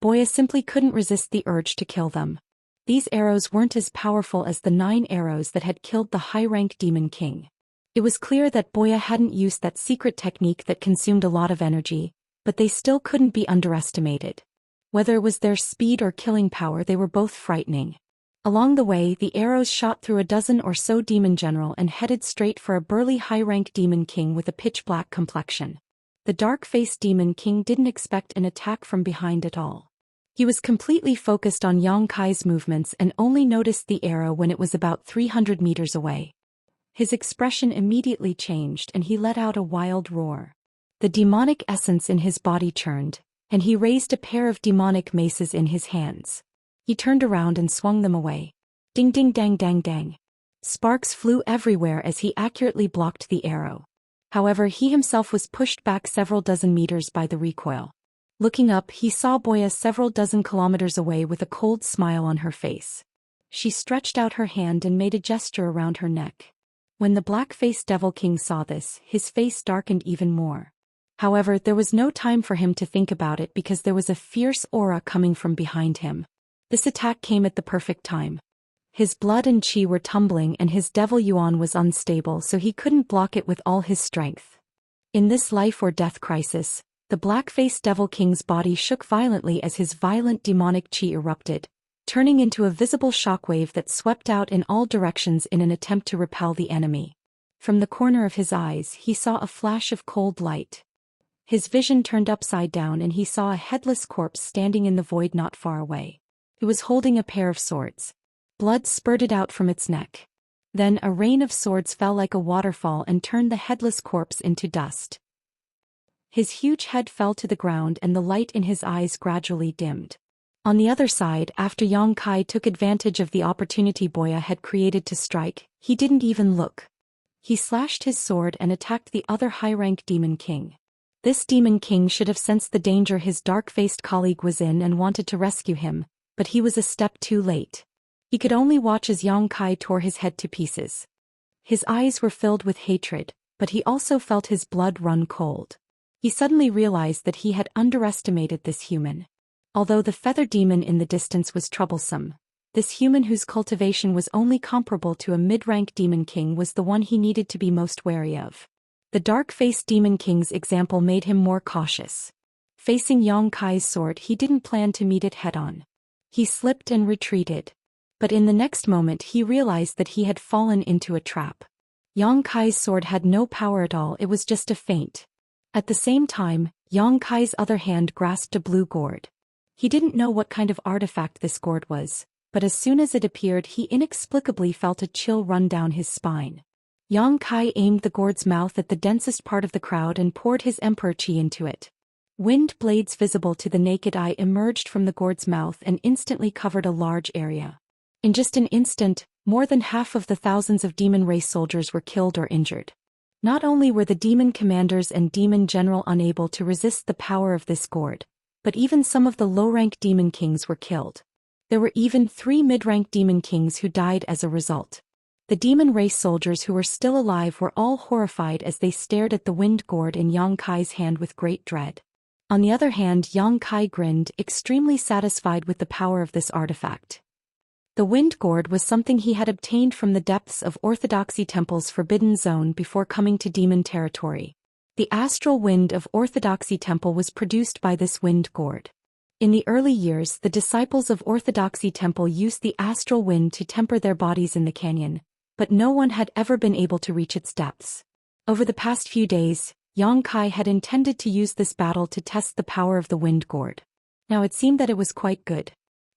Boya simply couldn't resist the urge to kill them. These arrows weren't as powerful as the 9 arrows that had killed the high-rank demon king. It was clear that Boya hadn't used that secret technique that consumed a lot of energy, but they still couldn't be underestimated. Whether it was their speed or killing power, they were both frightening. Along the way, the arrows shot through a dozen or so demon general and headed straight for a burly high-rank demon king with a pitch-black complexion. The dark-faced demon king didn't expect an attack from behind at all. He was completely focused on Yongkai's movements and only noticed the arrow when it was about 300 meters away. His expression immediately changed and he let out a wild roar. The demonic essence in his body churned, and he raised a pair of demonic maces in his hands. He turned around and swung them away. Ding ding dang dang dang. Sparks flew everywhere as he accurately blocked the arrow. However, he himself was pushed back several dozen meters by the recoil. Looking up, he saw Boya several dozen kilometers away with a cold smile on her face. She stretched out her hand and made a gesture around her neck. When the black-faced Devil King saw this, his face darkened even more. However, there was no time for him to think about it because there was a fierce aura coming from behind him. This attack came at the perfect time. His blood and chi were tumbling and his devil yuan was unstable, so he couldn't block it with all his strength. In this life-or-death crisis, the black-faced Devil King's body shook violently as his violent demonic chi erupted, turning into a visible shockwave that swept out in all directions in an attempt to repel the enemy. From the corner of his eyes, he saw a flash of cold light. His vision turned upside down and he saw a headless corpse standing in the void not far away. It was holding a pair of swords. Blood spurted out from its neck. Then a rain of swords fell like a waterfall and turned the headless corpse into dust. His huge head fell to the ground and the light in his eyes gradually dimmed. On the other side, after Yang Kai took advantage of the opportunity Boya had created to strike, he didn't even look. He slashed his sword and attacked the other high-rank Demon King. This Demon King should have sensed the danger his dark-faced colleague was in and wanted to rescue him, but he was a step too late. He could only watch as Yang Kai tore his head to pieces. His eyes were filled with hatred, but he also felt his blood run cold. He suddenly realized that he had underestimated this human. Although the feather demon in the distance was troublesome, this human whose cultivation was only comparable to a mid-rank Demon King was the one he needed to be most wary of. The dark-faced Demon King's example made him more cautious. Facing Yang Kai's sword, he didn't plan to meet it head-on. He slipped and retreated. But in the next moment he realized that he had fallen into a trap. Yang Kai's sword had no power at all, it was just a feint. At the same time, Yang Kai's other hand grasped a blue gourd. He didn't know what kind of artifact this gourd was, but as soon as it appeared he inexplicably felt a chill run down his spine. Yang Kai aimed the gourd's mouth at the densest part of the crowd and poured his emperor chi into it. Wind blades visible to the naked eye emerged from the gourd's mouth and instantly covered a large area. In just an instant, more than half of the thousands of demon race soldiers were killed or injured. Not only were the demon commanders and demon general unable to resist the power of this gourd, but even some of the low-rank demon kings were killed. There were even 3 mid-rank demon kings who died as a result. The demon race soldiers who were still alive were all horrified as they stared at the wind gourd in Yang Kai's hand with great dread. On the other hand, Yang Kai grinned, extremely satisfied with the power of this artifact. The wind gourd was something he had obtained from the depths of Orthodoxy Temple's Forbidden Zone before coming to demon territory. The astral wind of Orthodoxy Temple was produced by this wind gourd. In the early years, the disciples of Orthodoxy Temple used the astral wind to temper their bodies in the canyon, but no one had ever been able to reach its depths. Over the past few days, Yang Kai had intended to use this battle to test the power of the wind gourd. Now it seemed that it was quite good.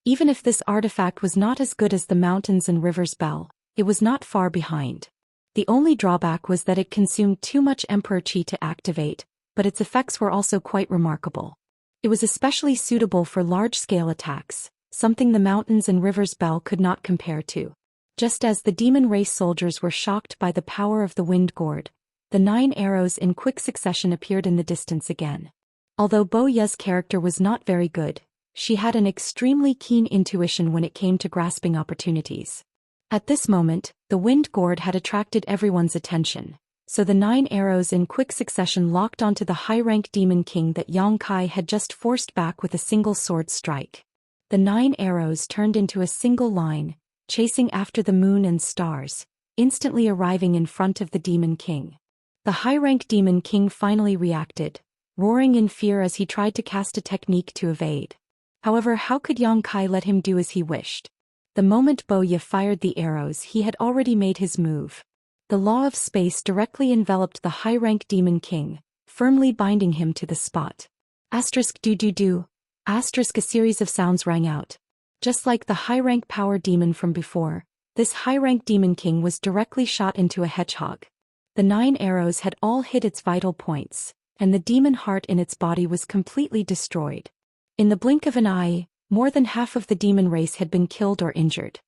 Even if this artifact was not as good as the mountains and rivers bell, it was not far behind. The only drawback was that it consumed too much Emperor Chi to activate, but its effects were also quite remarkable. It was especially suitable for large-scale attacks, something the mountains and rivers bell could not compare to. Just as the demon race soldiers were shocked by the power of the wind gourd, the 9 arrows in quick succession appeared in the distance again. Although Bo Ye's character was not very good, she had an extremely keen intuition when it came to grasping opportunities. At this moment, the wind gourd had attracted everyone's attention, so the 9 arrows in quick succession locked onto the high-rank demon king that Yang Kai had just forced back with a single sword strike. The 9 arrows turned into a single line, chasing after the moon and stars, instantly arriving in front of the demon king. The high-rank demon king finally reacted, roaring in fear as he tried to cast a technique to evade. However, how could Yang Kai let him do as he wished? The moment Bo Ye fired the arrows, he had already made his move. The law of space directly enveloped the high-rank demon king, firmly binding him to the spot. Asterisk do. Asterisk, a series of sounds rang out. Just like the high-rank power demon from before, this high-rank demon king was directly shot into a hedgehog. The 9 arrows had all hit its vital points, and the demon heart in its body was completely destroyed. In the blink of an eye, more than half of the demon race had been killed or injured.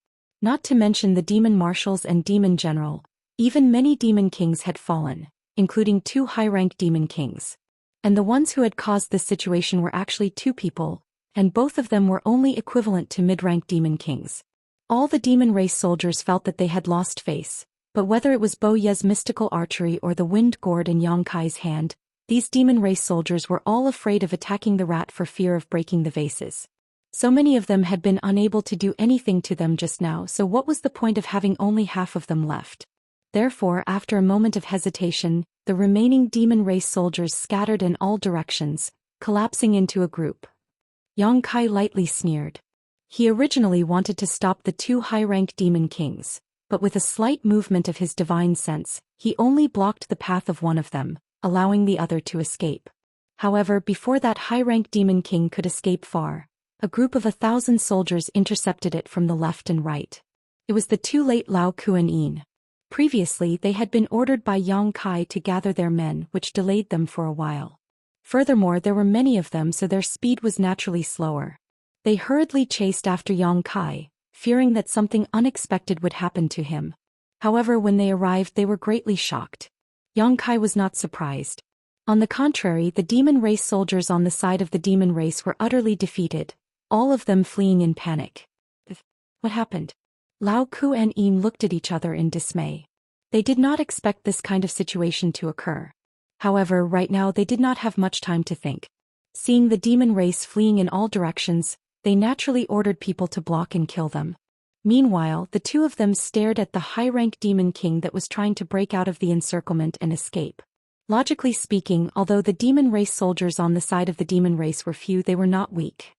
Not to mention the demon marshals and demon general, even many demon kings had fallen, including 2 high-rank demon kings. And the ones who had caused this situation were actually 2 people, and both of them were only equivalent to mid-rank demon kings. All the demon race soldiers felt that they had lost face, but whether it was Bo Ye's mystical archery or the wind gourd in Yang Kai's hand, these demon race soldiers were all afraid of attacking the rat for fear of breaking the vases. So many of them had been unable to do anything to them just now, so what was the point of having only half of them left? Therefore, after a moment of hesitation, the remaining demon race soldiers scattered in all directions, collapsing into a group. Yang Kai lightly sneered. He originally wanted to stop the 2 high-rank demon kings, but with a slight movement of his divine sense, he only blocked the path of one of them, allowing the other to escape. However, before that high-rank demon king could escape far, a group of 1,000 soldiers intercepted it from the left and right. It was the 2 late Lao Ku and Yin. Previously they had been ordered by Yang Kai to gather their men, which delayed them for a while. Furthermore, there were many of them, so their speed was naturally slower. They hurriedly chased after Yang Kai, fearing that something unexpected would happen to him. However, when they arrived, they were greatly shocked. Yang Kai was not surprised. On the contrary, the demon race soldiers on the side of the demon race were utterly defeated, all of them fleeing in panic. What happened? Lao Ku and Yin looked at each other in dismay. They did not expect this kind of situation to occur. However, right now they did not have much time to think. Seeing the demon race fleeing in all directions, they naturally ordered people to block and kill them. Meanwhile, the two of them stared at the high-rank demon king that was trying to break out of the encirclement and escape. Logically speaking, although the demon race soldiers on the side of the demon race were few, they were not weak.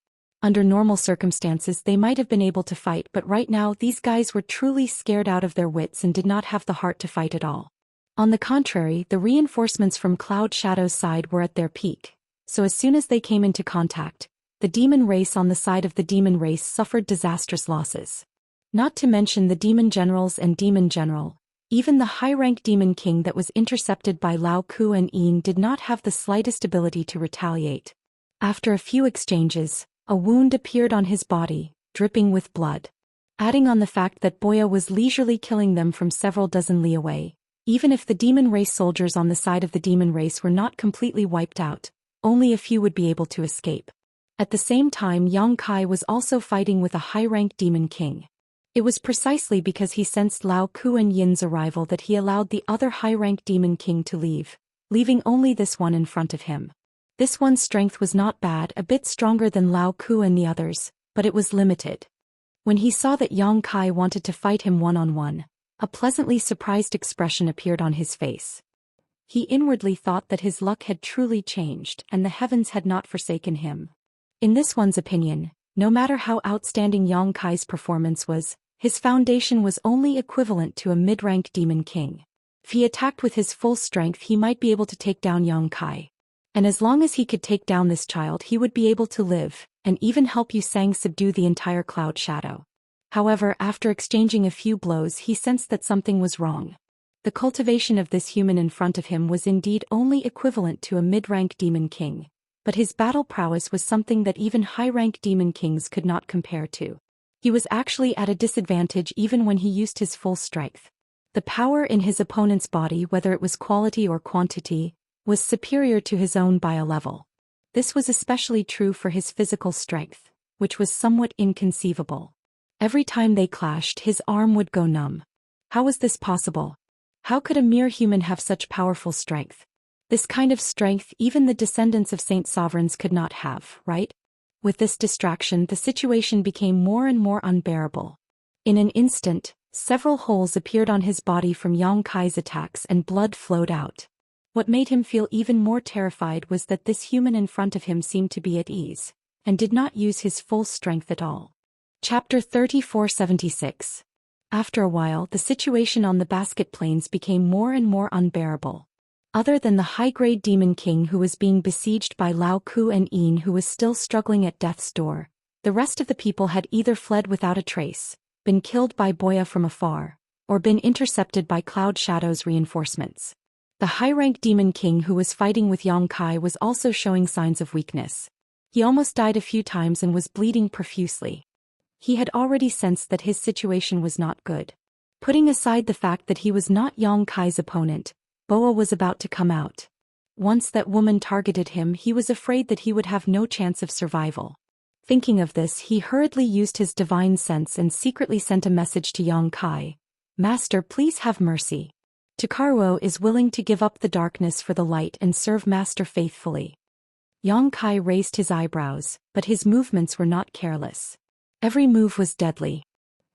Under normal circumstances they might have been able to fight, but right now these guys were truly scared out of their wits and did not have the heart to fight at all. On the contrary, the reinforcements from Cloud Shadow's side were at their peak, so as soon as they came into contact, the demon race on the side of the demon race suffered disastrous losses. Not to mention the demon generals and demon general, even the high-rank demon king that was intercepted by Lao Ku and Yin did not have the slightest ability to retaliate. After a few exchanges, a wound appeared on his body, dripping with blood. Adding on the fact that Boya was leisurely killing them from several dozen li away, even if the demon race soldiers on the side of the demon race were not completely wiped out, only a few would be able to escape. At the same time, Yang Kai was also fighting with a high-rank demon king. It was precisely because he sensed Lao Ku and Yin's arrival that he allowed the other high-rank demon king to leave, leaving only this one in front of him. This one's strength was not bad, a bit stronger than Lao Ku and the others, but it was limited. When he saw that Yang Kai wanted to fight him one-on-one, a pleasantly surprised expression appeared on his face. He inwardly thought that his luck had truly changed and the heavens had not forsaken him. In this one's opinion, no matter how outstanding Yang Kai's performance was, his foundation was only equivalent to a mid-rank demon king. If he attacked with his full strength, he might be able to take down Yang Kai. And as long as he could take down this child, he would be able to live, and even help Yu Sang subdue the entire Cloud Shadow. However, after exchanging a few blows, he sensed that something was wrong. The cultivation of this human in front of him was indeed only equivalent to a mid-rank demon king, but his battle prowess was something that even high-rank demon kings could not compare to. He was actually at a disadvantage even when he used his full strength. The power in his opponent's body, whether it was quality or quantity, was superior to his own by a level. This was especially true for his physical strength, which was somewhat inconceivable. Every time they clashed, his arm would go numb. How was this possible? How could a mere human have such powerful strength? This kind of strength even the descendants of Saint Sovereigns could not have, right? With this distraction, the situation became more and more unbearable. In an instant, several holes appeared on his body from Yang Kai's attacks and blood flowed out. What made him feel even more terrified was that this human in front of him seemed to be at ease, and did not use his full strength at all. Chapter 3476. After a while, the situation on the basket plains became more and more unbearable. Other than the high-grade demon king who was being besieged by Lao Ku and Yin, who was still struggling at death's door, the rest of the people had either fled without a trace, been killed by Boya from afar, or been intercepted by Cloud Shadow's reinforcements. The high-rank demon king who was fighting with Yang Kai was also showing signs of weakness. He almost died a few times and was bleeding profusely. He had already sensed that his situation was not good. Putting aside the fact that he was not Yang Kai's opponent, Boa was about to come out. Once that woman targeted him, he was afraid that he would have no chance of survival. Thinking of this, he hurriedly used his divine sense and secretly sent a message to Yang Kai. "Master, please have mercy. Takaruo is willing to give up the darkness for the light and serve Master faithfully." Yang Kai raised his eyebrows, but his movements were not careless. Every move was deadly.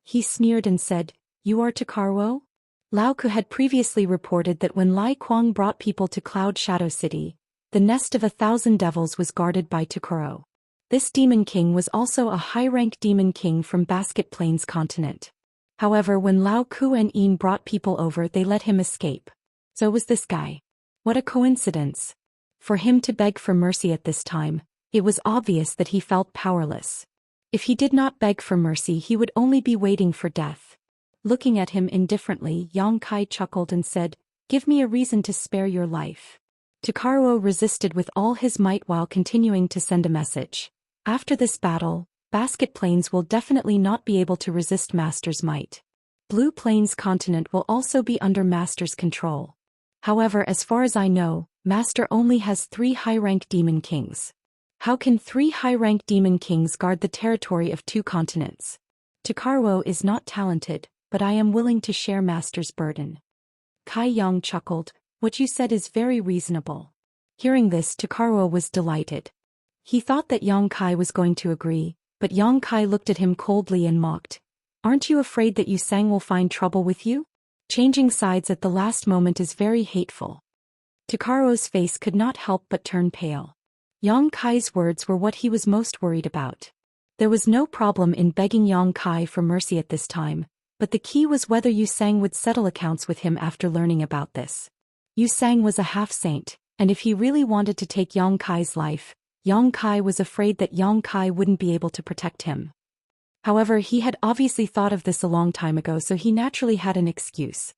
He sneered and said, "You are Takaruo?" Lao Ku had previously reported that when Lai Kuang brought people to Cloud Shadow City, the nest of 1,000 devils was guarded by Takaruo. This demon king was also a high-rank demon king from Basket Plains continent. However, when Lao Ku and Yin brought people over, they let him escape. So was this guy. What a coincidence. For him to beg for mercy at this time, it was obvious that he felt powerless. If he did not beg for mercy, he would only be waiting for death. Looking at him indifferently, Yang Kai chuckled and said, "Give me a reason to spare your life." Takaruo resisted with all his might while continuing to send a message. After this battle, Basket Plains will definitely not be able to resist Master's might. Blue Plains continent will also be under Master's control. However, as far as I know, Master only has 3 high-rank demon kings. How can 3 high-rank demon kings guard the territory of 2 continents? Takaruo is not talented, but I am willing to share Master's burden. Kai Yang chuckled, what you said is very reasonable. Hearing this, Takaruo was delighted. He thought that Yang Kai was going to agree, but Yang Kai looked at him coldly and mocked. Aren't you afraid that Yu Sang will find trouble with you? Changing sides at the last moment is very hateful. Takaruo's face could not help but turn pale. Yang Kai's words were what he was most worried about. There was no problem in begging Yang Kai for mercy at this time, but the key was whether Yu Sang would settle accounts with him after learning about this. Yu Sang was a half-saint, and if he really wanted to take Yang Kai's life, Yang Kai was afraid that Yang Kai wouldn't be able to protect him. However, he had obviously thought of this a long time ago, so he naturally had an excuse.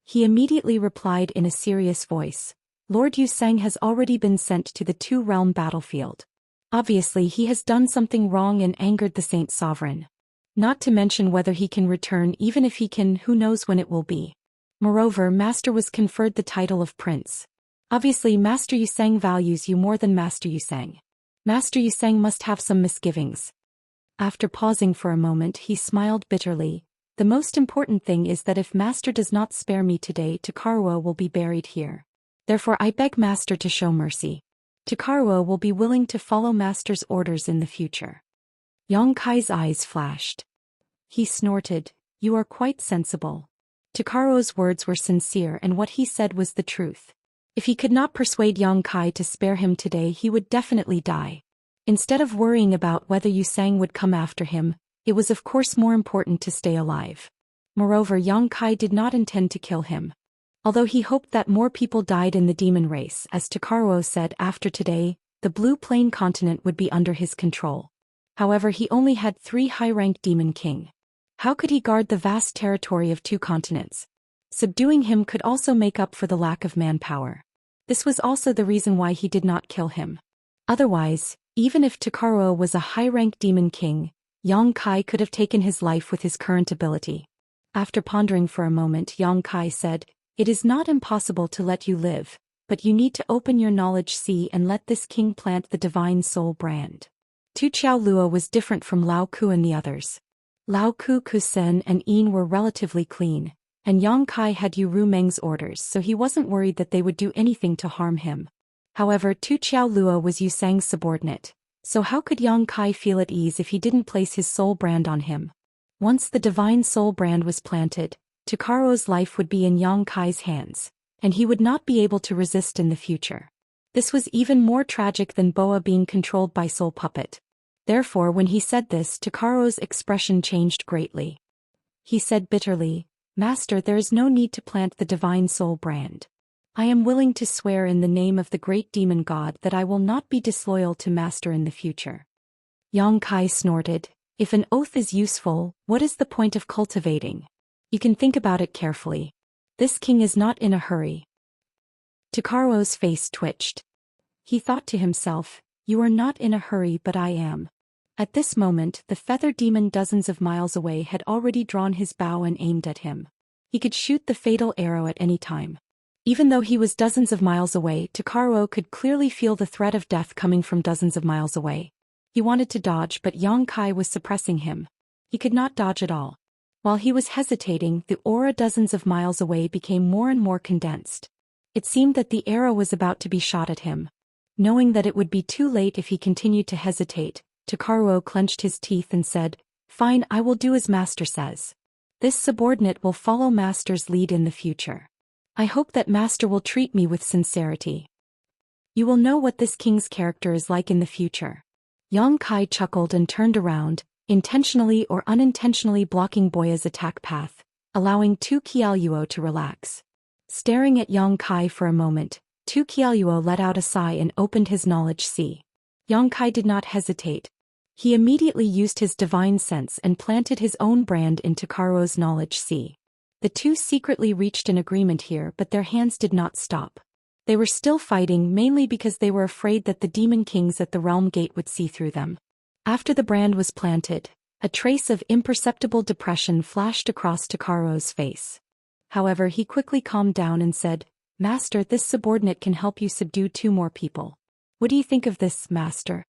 He immediately replied in a serious voice, Lord Yu Sang has already been sent to the 2-realm battlefield. Obviously he has done something wrong and angered the Saint Sovereign. Not to mention whether he can return. Even if he can, who knows when it will be. Moreover, Master was conferred the title of Prince. Obviously Master Yu Sang values you more than Master Yu Sang. Master Yu Sang must have some misgivings. After pausing for a moment, he smiled bitterly. The most important thing is that if Master does not spare me today, Takaruo will be buried here. Therefore I beg Master to show mercy. Takaruo will be willing to follow Master's orders in the future. Yang Kai's eyes flashed. He snorted, you are quite sensible. Takaruo's words were sincere and what he said was the truth. If he could not persuade Yang Kai to spare him today, he would definitely die. Instead of worrying about whether Yu Sang would come after him, it was of course more important to stay alive. Moreover, Yang Kai did not intend to kill him. Although he hoped that more people died in the demon race, as Takaruo said, after today, the Blue Plain continent would be under his control. However, he only had 3 high-rank demon king. How could he guard the vast territory of 2 continents? Subduing him could also make up for the lack of manpower. This was also the reason why he did not kill him. Otherwise, even if Takaruo was a high-rank demon king, Yang Kai could have taken his life with his current ability. After pondering for a moment, Yang Kai said, it is not impossible to let you live, but you need to open your knowledge sea and let this king plant the divine soul brand. Tu Chao Luo was different from Lao Ku and the others. Lao Ku, Kusen and Yin were relatively clean, and Yang Kai had Yu Ru Meng's orders, so he wasn't worried that they would do anything to harm him. However, Tu Chao Luo was Yu Sang's subordinate, so how could Yang Kai feel at ease if he didn't place his soul brand on him? Once the divine soul brand was planted, Takaruo's life would be in Yang Kai's hands, and he would not be able to resist in the future. This was even more tragic than Boa being controlled by Soul Puppet. Therefore, when he said this, Takaruo's expression changed greatly. He said bitterly, Master, there is no need to plant the divine soul brand. I am willing to swear in the name of the great demon god that I will not be disloyal to Master in the future. Yang Kai snorted, if an oath is useful, what is the point of cultivating? You can think about it carefully. This king is not in a hurry. Takaruo's face twitched. He thought to himself, you are not in a hurry, but I am. At this moment, the feather demon dozens of miles away had already drawn his bow and aimed at him. He could shoot the fatal arrow at any time. Even though he was dozens of miles away, Takaruo could clearly feel the threat of death coming from dozens of miles away. He wanted to dodge, but Yang Kai was suppressing him. He could not dodge at all. While he was hesitating, the aura dozens of miles away became more and more condensed. It seemed that the arrow was about to be shot at him. Knowing that it would be too late if he continued to hesitate, Takaruo clenched his teeth and said, fine, I will do as Master says. This subordinate will follow Master's lead in the future. I hope that Master will treat me with sincerity. You will know what this king's character is like in the future. Yang Kai chuckled and turned around, intentionally or unintentionally blocking Boya's attack path, allowing Tu Qiaoyuo to relax. Staring at Yang Kai for a moment, Tu Qiaoyuo let out a sigh and opened his knowledge sea. Yang Kai did not hesitate. He immediately used his divine sense and planted his own brand in Takaruo's knowledge sea. The two secretly reached an agreement here, but their hands did not stop. They were still fighting mainly because they were afraid that the demon kings at the realm gate would see through them. After the brand was planted, a trace of imperceptible depression flashed across Takaro's face. However, he quickly calmed down and said, "Master, this subordinate can help you subdue 2 more people. What do you think of this, Master?"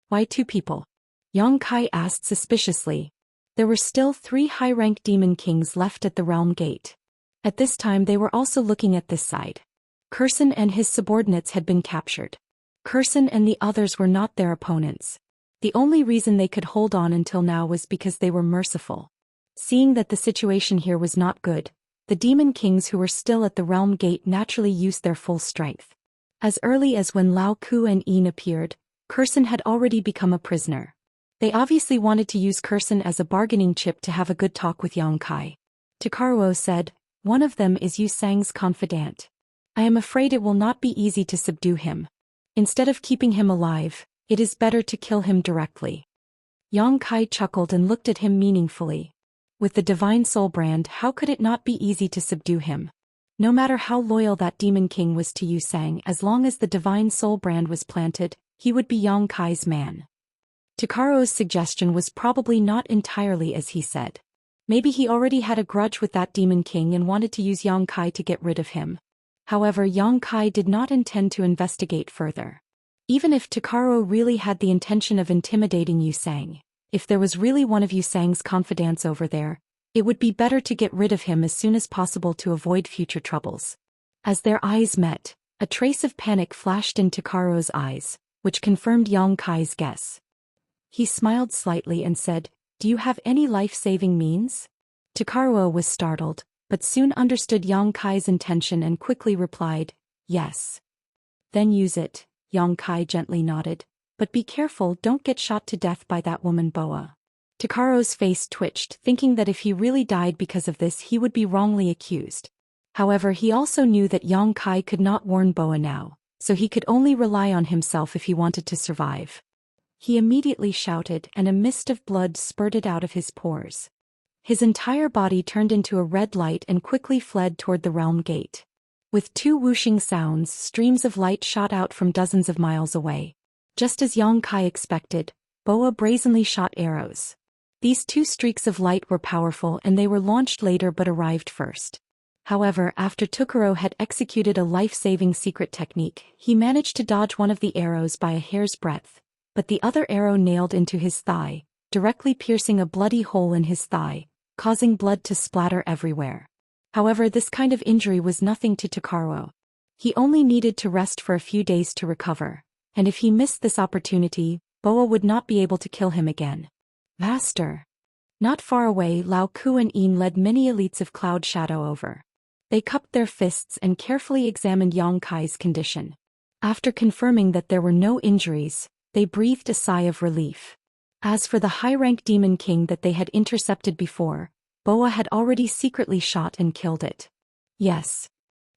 "Why 2 people?" Yang Kai asked suspiciously. There were still 3 high-rank demon kings left at the realm gate. At this time they were also looking at this side. Curson and his subordinates had been captured. Curson and the others were not their opponents. The only reason they could hold on until now was because they were merciful. Seeing that the situation here was not good, the demon kings who were still at the realm gate naturally used their full strength. As early as when Lao Ku and Yin appeared, Curson had already become a prisoner. They obviously wanted to use Curson as a bargaining chip to have a good talk with Yang Kai. Takaro said, "One of them is Yu Sang's confidant. I am afraid it will not be easy to subdue him. Instead of keeping him alive, it is better to kill him directly." Yang Kai chuckled and looked at him meaningfully. With the Divine Soul brand, how could it not be easy to subdue him? No matter how loyal that demon king was to Yu Sang, as long as the Divine Soul brand was planted, he would be Yang Kai's man. Takaro's suggestion was probably not entirely as he said. Maybe he already had a grudge with that demon king and wanted to use Yang Kai to get rid of him. However, Yang Kai did not intend to investigate further. Even if Takaro really had the intention of intimidating Yu Sang, if there was really one of Yu Sang's confidants over there, it would be better to get rid of him as soon as possible to avoid future troubles. As their eyes met, a trace of panic flashed in Takaro's eyes, which confirmed Yang Kai's guess. He smiled slightly and said, "Do you have any life-saving means?" Takaro was startled, but soon understood Yang Kai's intention and quickly replied, "Yes." "Then use it," Yang Kai gently nodded. "But be careful, don't get shot to death by that woman Boa." Takaro's face twitched, thinking that if he really died because of this he would be wrongly accused. However, he also knew that Yang Kai could not warn Boa now, so he could only rely on himself if he wanted to survive. He immediately shouted, and a mist of blood spurted out of his pores. His entire body turned into a red light and quickly fled toward the realm gate. With 2 whooshing sounds, streams of light shot out from dozens of miles away. Just as Yang Kai expected, Boa brazenly shot arrows. These 2 streaks of light were powerful and they were launched later but arrived first. However, after Takaro had executed a life-saving secret technique, he managed to dodge one of the arrows by a hair's breadth, but the other arrow nailed into his thigh, directly piercing a bloody hole in his thigh, causing blood to splatter everywhere. However, this kind of injury was nothing to Takaro. He only needed to rest for a few days to recover, and if he missed this opportunity, Boa would not be able to kill him again. "Master." Not far away, Lao Ku and Yin led many elites of Cloud Shadow over. They cupped their fists and carefully examined Yang Kai's condition. After confirming that there were no injuries, they breathed a sigh of relief. As for the high-rank demon king that they had intercepted before, Boa had already secretly shot and killed it. "Yes."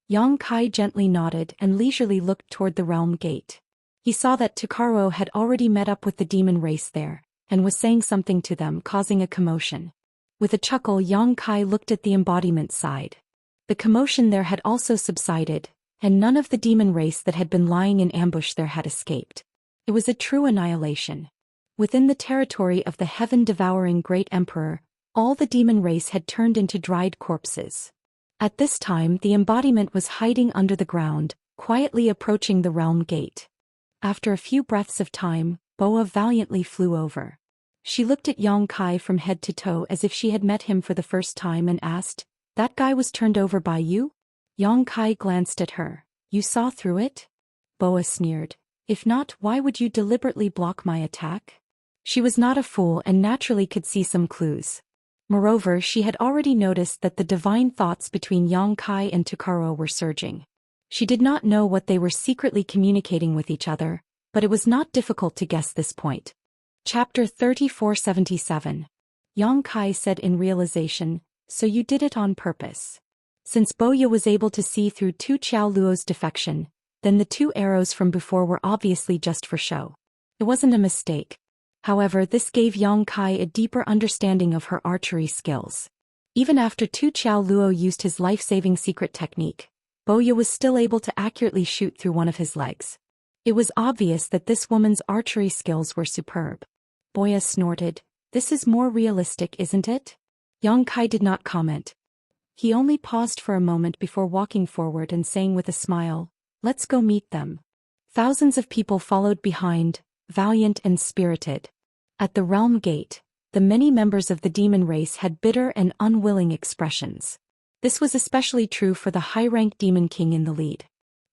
Yang Kai gently nodded and leisurely looked toward the realm gate. He saw that Takaro had already met up with the demon race there, and was saying something to them, causing a commotion. With a chuckle, Yang Kai looked at the embodiment side. The commotion there had also subsided, and none of the demon race that had been lying in ambush there had escaped. It was a true annihilation. Within the territory of the heaven-devouring Great Emperor, all the demon race had turned into dried corpses. At this time, the embodiment was hiding under the ground, quietly approaching the realm gate. After a few breaths of time, Boa valiantly flew over. She looked at Yang Kai from head to toe as if she had met him for the first time and asked, "That guy was turned over by you?" Yang Kai glanced at her. "You saw through it?" Boa sneered. "If not, why would you deliberately block my attack?" She was not a fool and naturally could see some clues. Moreover, she had already noticed that the divine thoughts between Yang Kai and Takaro were surging. She did not know what they were secretly communicating with each other, but it was not difficult to guess this point. Chapter 3477. Yang Kai said in realization, "So you did it on purpose." Since Boya was able to see through Tu Qiao Luo's defection, then the 2 arrows from before were obviously just for show. It wasn't a mistake. However, this gave Yang Kai a deeper understanding of her archery skills. Even after Tu Qiao Luo used his life-saving secret technique, Boya was still able to accurately shoot through one of his legs. It was obvious that this woman's archery skills were superb. Boya snorted. This is more realistic, isn't it? Yang Kai did not comment. He only paused for a moment before walking forward and saying with a smile, let's go meet them. Thousands of people followed behind, valiant and spirited. At the realm gate, the many members of the demon race had bitter and unwilling expressions. This was especially true for the high-rank demon king in the lead.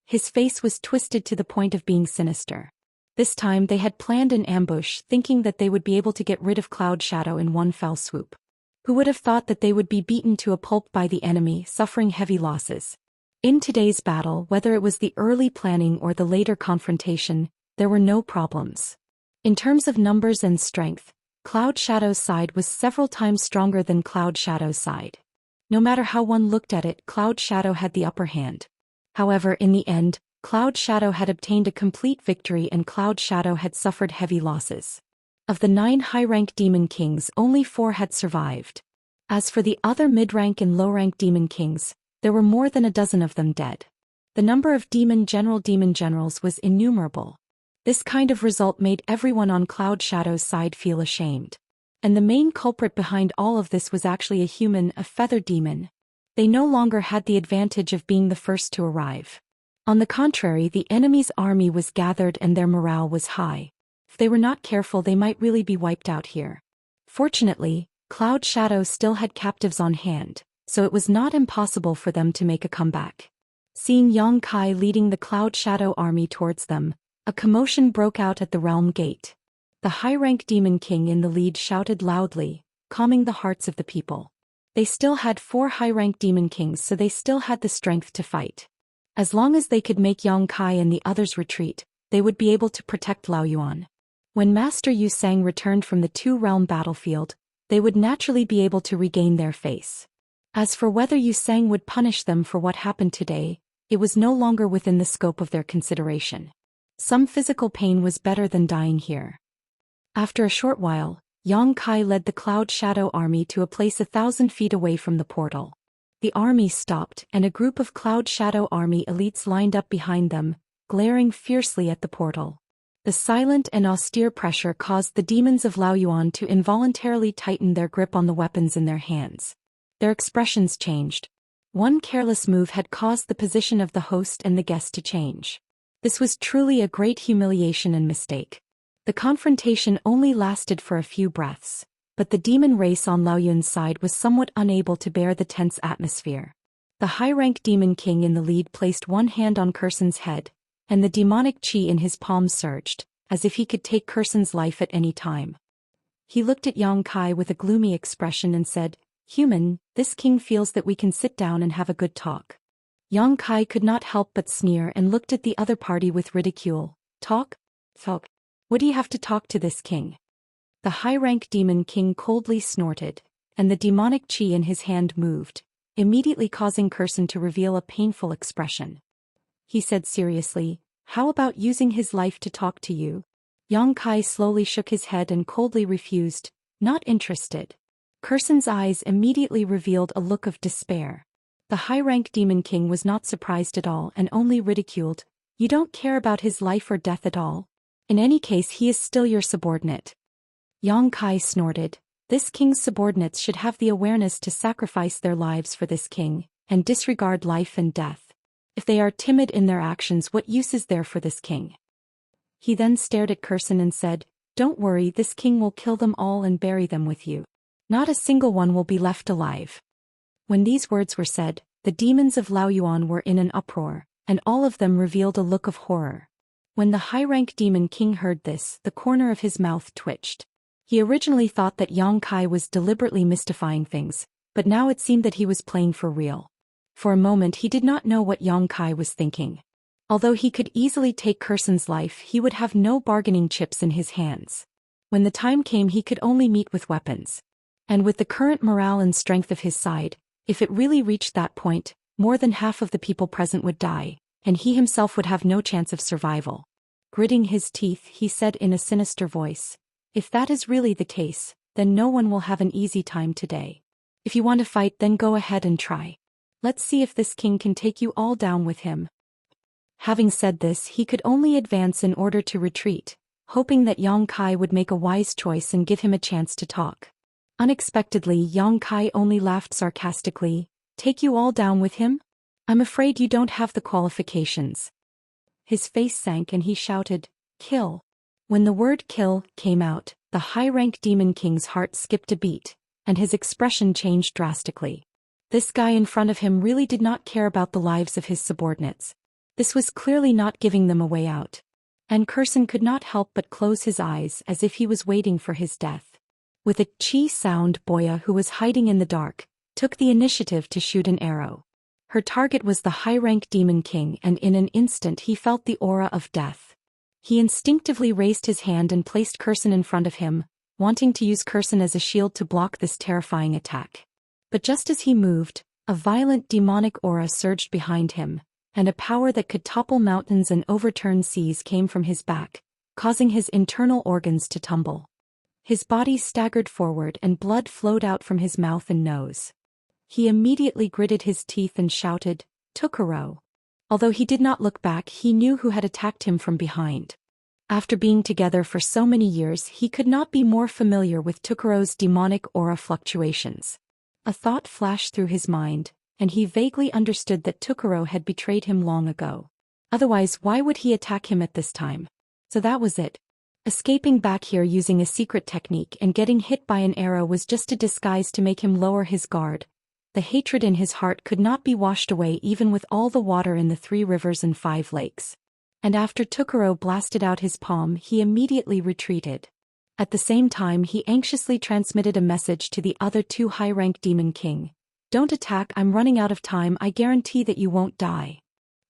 His face was twisted to the point of being sinister. This time they had planned an ambush, thinking that they would be able to get rid of Cloud Shadow in one fell swoop. Who would have thought that they would be beaten to a pulp by the enemy, suffering heavy losses? In today's battle, whether it was the early planning or the later confrontation, there were no problems. In terms of numbers and strength, Cloud Shadow's side was several times stronger than Cloud Shadow's side. No matter how one looked at it, Cloud Shadow had the upper hand. However, in the end, Cloud Shadow had obtained a complete victory and Cloud Shadow had suffered heavy losses. Of the 9 high-rank demon kings, only 4 had survived. As for the other mid-rank and low-rank demon kings, there were more than a dozen of them dead. The number of demon generals was innumerable. This kind of result made everyone on Cloud Shadow's side feel ashamed. And the main culprit behind all of this was actually a human, a feather demon. They no longer had the advantage of being the first to arrive. On the contrary, the enemy's army was gathered and their morale was high. If they were not careful, they might really be wiped out here. Fortunately, Cloud Shadow still had captives on hand, so it was not impossible for them to make a comeback. Seeing Yang Kai leading the Cloud Shadow army towards them, a commotion broke out at the realm gate. The high-rank demon king in the lead shouted loudly, calming the hearts of the people. They still had 4 high-rank demon kings, so they still had the strength to fight. As long as they could make Yang Kai and the others retreat, they would be able to protect Laoyuan. When Master Yu Sang returned from the 2-realm battlefield, they would naturally be able to regain their face. As for whether Yu Sang would punish them for what happened today, it was no longer within the scope of their consideration. Some physical pain was better than dying here. After a short while, Yang Kai led the Cloud Shadow army to a place 1,000 feet away from the portal. The army stopped and a group of Cloud Shadow army elites lined up behind them, glaring fiercely at the portal. The silent and austere pressure caused the demons of Laoyuan to involuntarily tighten their grip on the weapons in their hands. Their expressions changed. One careless move had caused the position of the host and the guest to change. This was truly a great humiliation and mistake. The confrontation only lasted for a few breaths, but the demon race on Laoyuan's side was somewhat unable to bear the tense atmosphere. The high-rank demon king in the lead placed one hand on Kursan's head, and the demonic chi in his palm surged, as if he could take Kursan's life at any time. He looked at Yang Kai with a gloomy expression and said, "Human, this king feels that we can sit down and have a good talk." Yang Kai could not help but sneer and looked at the other party with ridicule. Talk? Talk. What do you have to talk to this king? The high-rank demon king coldly snorted, and the demonic chi in his hand moved, immediately causing Kursan to reveal a painful expression. He said seriously, "How about using his life to talk to you?" Yang Kai slowly shook his head and coldly refused, not interested. Kursan's eyes immediately revealed a look of despair. The high-rank demon king was not surprised at all and only ridiculed, "You don't care about his life or death at all? In any case, he is still your subordinate." Yang Kai snorted, "This king's subordinates should have the awareness to sacrifice their lives for this king, and disregard life and death. If they are timid in their actions, what use is there for this king?" He then stared at Kursan and said, "Don't worry, this king will kill them all and bury them with you. Not a single one will be left alive." When these words were said, the demons of Laoyuan were in an uproar, and all of them revealed a look of horror. When the high-rank demon king heard this, the corner of his mouth twitched. He originally thought that Yang Kai was deliberately mystifying things, but now it seemed that he was playing for real. For a moment he did not know what Yang Kai was thinking. Although he could easily take Kursan's life, he would have no bargaining chips in his hands. When the time came, he could only meet with weapons. And with the current morale and strength of his side, if it really reached that point, more than half of the people present would die, and he himself would have no chance of survival. Gritting his teeth, he said in a sinister voice, "If that is really the case, then no one will have an easy time today. If you want to fight, then go ahead and try." Let's see if this king can take you all down with him. Having said this, he could only advance in order to retreat, hoping that Yang Kai would make a wise choice and give him a chance to talk. Unexpectedly, Yang Kai only laughed sarcastically. Take you all down with him? I'm afraid you don't have the qualifications. His face sank and he shouted, kill. When the word kill came out, the high-rank Demon King's heart skipped a beat, and his expression changed drastically. This guy in front of him really did not care about the lives of his subordinates. This was clearly not giving them a way out. And Curson could not help but close his eyes as if he was waiting for his death. With a chi sound, Boya, who was hiding in the dark, took the initiative to shoot an arrow. Her target was the high-rank Demon King, and in an instant he felt the aura of death. He instinctively raised his hand and placed Curson in front of him, wanting to use Curson as a shield to block this terrifying attack. But just as he moved, a violent demonic aura surged behind him, and a power that could topple mountains and overturn seas came from his back, causing his internal organs to tumble. His body staggered forward and blood flowed out from his mouth and nose. He immediately gritted his teeth and shouted, Tukuro. Although he did not look back, he knew who had attacked him from behind. After being together for so many years, he could not be more familiar with Tukuro's demonic aura fluctuations. A thought flashed through his mind, and he vaguely understood that Tukuro had betrayed him long ago. Otherwise, why would he attack him at this time? So that was it. Escaping back here using a secret technique and getting hit by an arrow was just a disguise to make him lower his guard. The hatred in his heart could not be washed away even with all the water in the 3 rivers and 5 lakes. And after Tukuro blasted out his palm, he immediately retreated. At the same time, he anxiously transmitted a message to the other 2 high-rank Demon King. Don't attack, I'm running out of time, I guarantee that you won't die.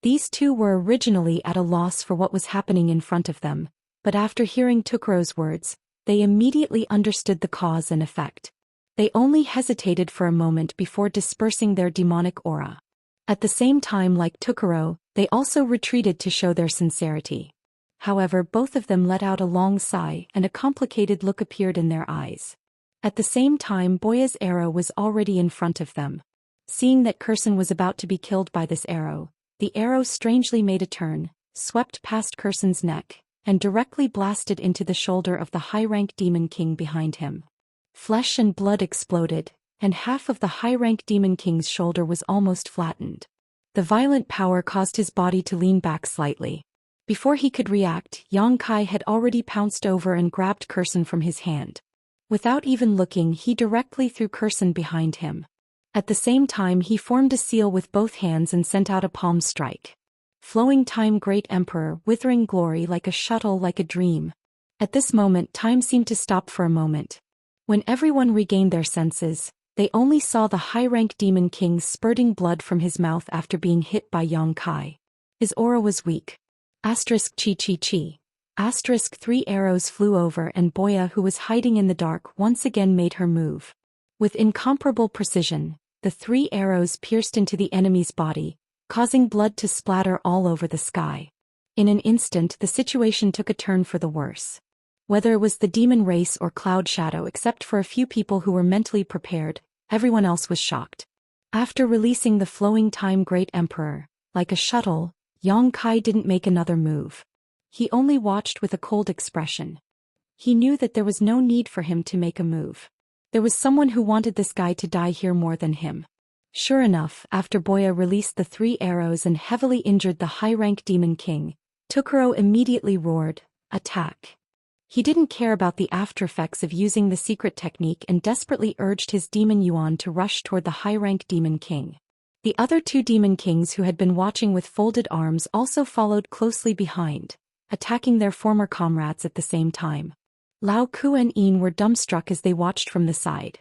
These 2 were originally at a loss for what was happening in front of them, but after hearing Tukuro's words, they immediately understood the cause and effect. They only hesitated for a moment before dispersing their demonic aura. At the same time, like Tukuro, they also retreated to show their sincerity. However, both of them let out a long sigh and a complicated look appeared in their eyes. At the same time, Boya's arrow was already in front of them. Seeing that Curson was about to be killed by this arrow, the arrow strangely made a turn, swept past Curson's neck, and directly blasted into the shoulder of the high-rank Demon King behind him. Flesh and blood exploded, and half of the high-rank Demon King's shoulder was almost flattened. The violent power caused his body to lean back slightly. Before he could react, Yang Kai had already pounced over and grabbed Curson from his hand. Without even looking, he directly threw Curson behind him. At the same time, he formed a seal with both hands and sent out a palm strike. Flowing time, great emperor, withering glory, like a shuttle, like a dream. At this moment, time seemed to stop for a moment. When everyone regained their senses, they only saw the high-rank Demon King spurting blood from his mouth after being hit by Yang Kai. His aura was weak. Asterisk chi chi chi. Asterisk 3 arrows flew over and Boya, who was hiding in the dark, once again made her move. With incomparable precision, the 3 arrows pierced into the enemy's body, causing blood to splatter all over the sky. In an instant, the situation took a turn for the worse. Whether it was the demon race or Cloud Shadow, except for a few people who were mentally prepared, everyone else was shocked. After releasing the flowing time great emperor, like a shuttle, Yang Kai didn't make another move. He only watched with a cold expression. He knew that there was no need for him to make a move. There was someone who wanted this guy to die here more than him. Sure enough, after Boya released the 3 arrows and heavily injured the high-rank Demon King, Tukuro immediately roared, "Attack!" He didn't care about the aftereffects of using the secret technique and desperately urged his demon Yuan to rush toward the high-rank Demon King. The other 2 Demon Kings who had been watching with folded arms also followed closely behind, attacking their former comrades at the same time. Lao Ku and Yin were dumbstruck as they watched from the side.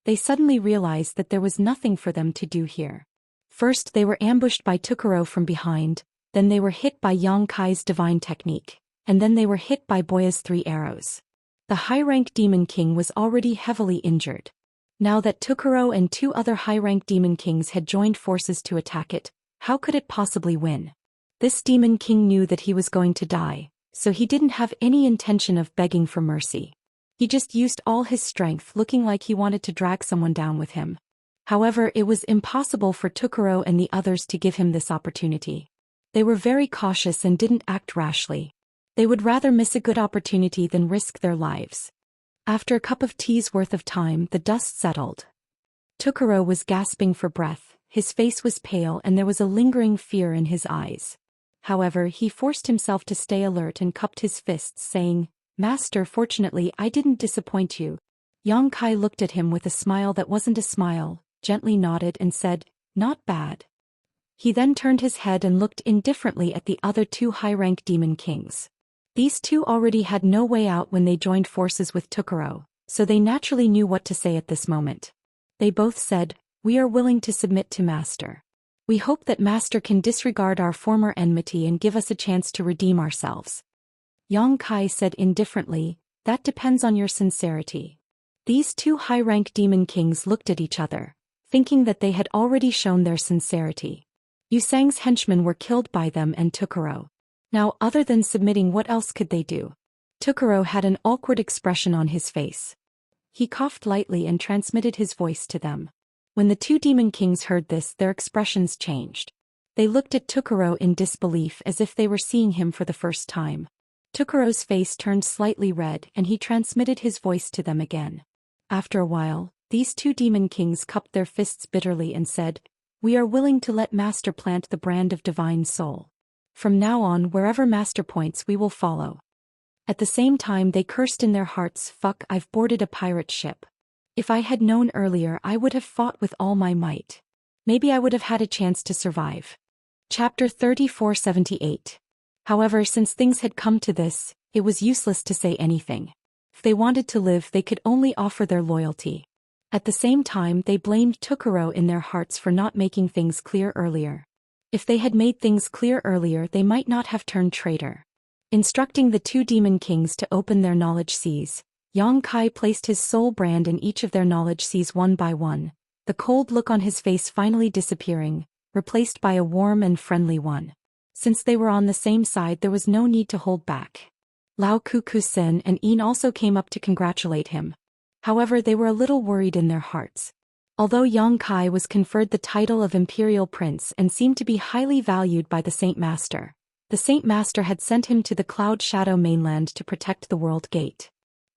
They suddenly realized that there was nothing for them to do here. First they were ambushed by Tukuro from behind, then they were hit by Yang Kai's divine technique, and then they were hit by Boya's 3 arrows. The high-rank Demon King was already heavily injured. Now that Tukuro and 2 other high-rank Demon Kings had joined forces to attack it, how could it possibly win? This Demon King knew that he was going to die, so he didn't have any intention of begging for mercy. He just used all his strength, looking like he wanted to drag someone down with him. However, it was impossible for Tokuro and the others to give him this opportunity. They were very cautious and didn't act rashly. They would rather miss a good opportunity than risk their lives. After a cup of tea's worth of time, the dust settled. Tokuro was gasping for breath, his face was pale and there was a lingering fear in his eyes. However, he forced himself to stay alert and cupped his fists, saying, "Master, fortunately I didn't disappoint you." Yongkai looked at him with a smile that wasn't a smile, gently nodded and said, "Not bad." He then turned his head and looked indifferently at the other two high-rank demon kings. These two already had no way out when they joined forces with Tokuro, so they naturally knew what to say at this moment. They both said, "We are willing to submit to Master. We hope that Master can disregard our former enmity and give us a chance to redeem ourselves." Yongkai said indifferently, "That depends on your sincerity." These two high-rank demon kings looked at each other, thinking that they had already shown their sincerity. Yusang's henchmen were killed by them and Tokuro. Now, other than submitting, what else could they do? Tokuro had an awkward expression on his face. He coughed lightly and transmitted his voice to them. When the two demon kings heard this, their expressions changed. They looked at Tokuro in disbelief as if they were seeing him for the first time. Tokuro's face turned slightly red and he transmitted his voice to them again. After a while, these two demon kings cupped their fists bitterly and said, "We are willing to let Master plant the brand of divine soul. From now on, wherever Master points, we will follow." At the same time, they cursed in their hearts, "Fuck, I've boarded a pirate ship. If I had known earlier, I would have fought with all my might. Maybe I would have had a chance to survive." Chapter 3478. However, since things had come to this, it was useless to say anything. If they wanted to live, they could only offer their loyalty. At the same time, they blamed Tokuro in their hearts for not making things clear earlier. If they had made things clear earlier, they might not have turned traitor. Instructing the two demon kings to open their knowledge seas, Yongkai placed his soul brand in each of their knowledge seas one by one, the cold look on his face finally disappearing, replaced by a warm and friendly one. Since they were on the same side, there was no need to hold back. Lao Kuku-sen and In also came up to congratulate him. However, they were a little worried in their hearts. Although Yongkai was conferred the title of Imperial Prince and seemed to be highly valued by the Saint Master, the Saint Master had sent him to the Cloud Shadow mainland to protect the World Gate.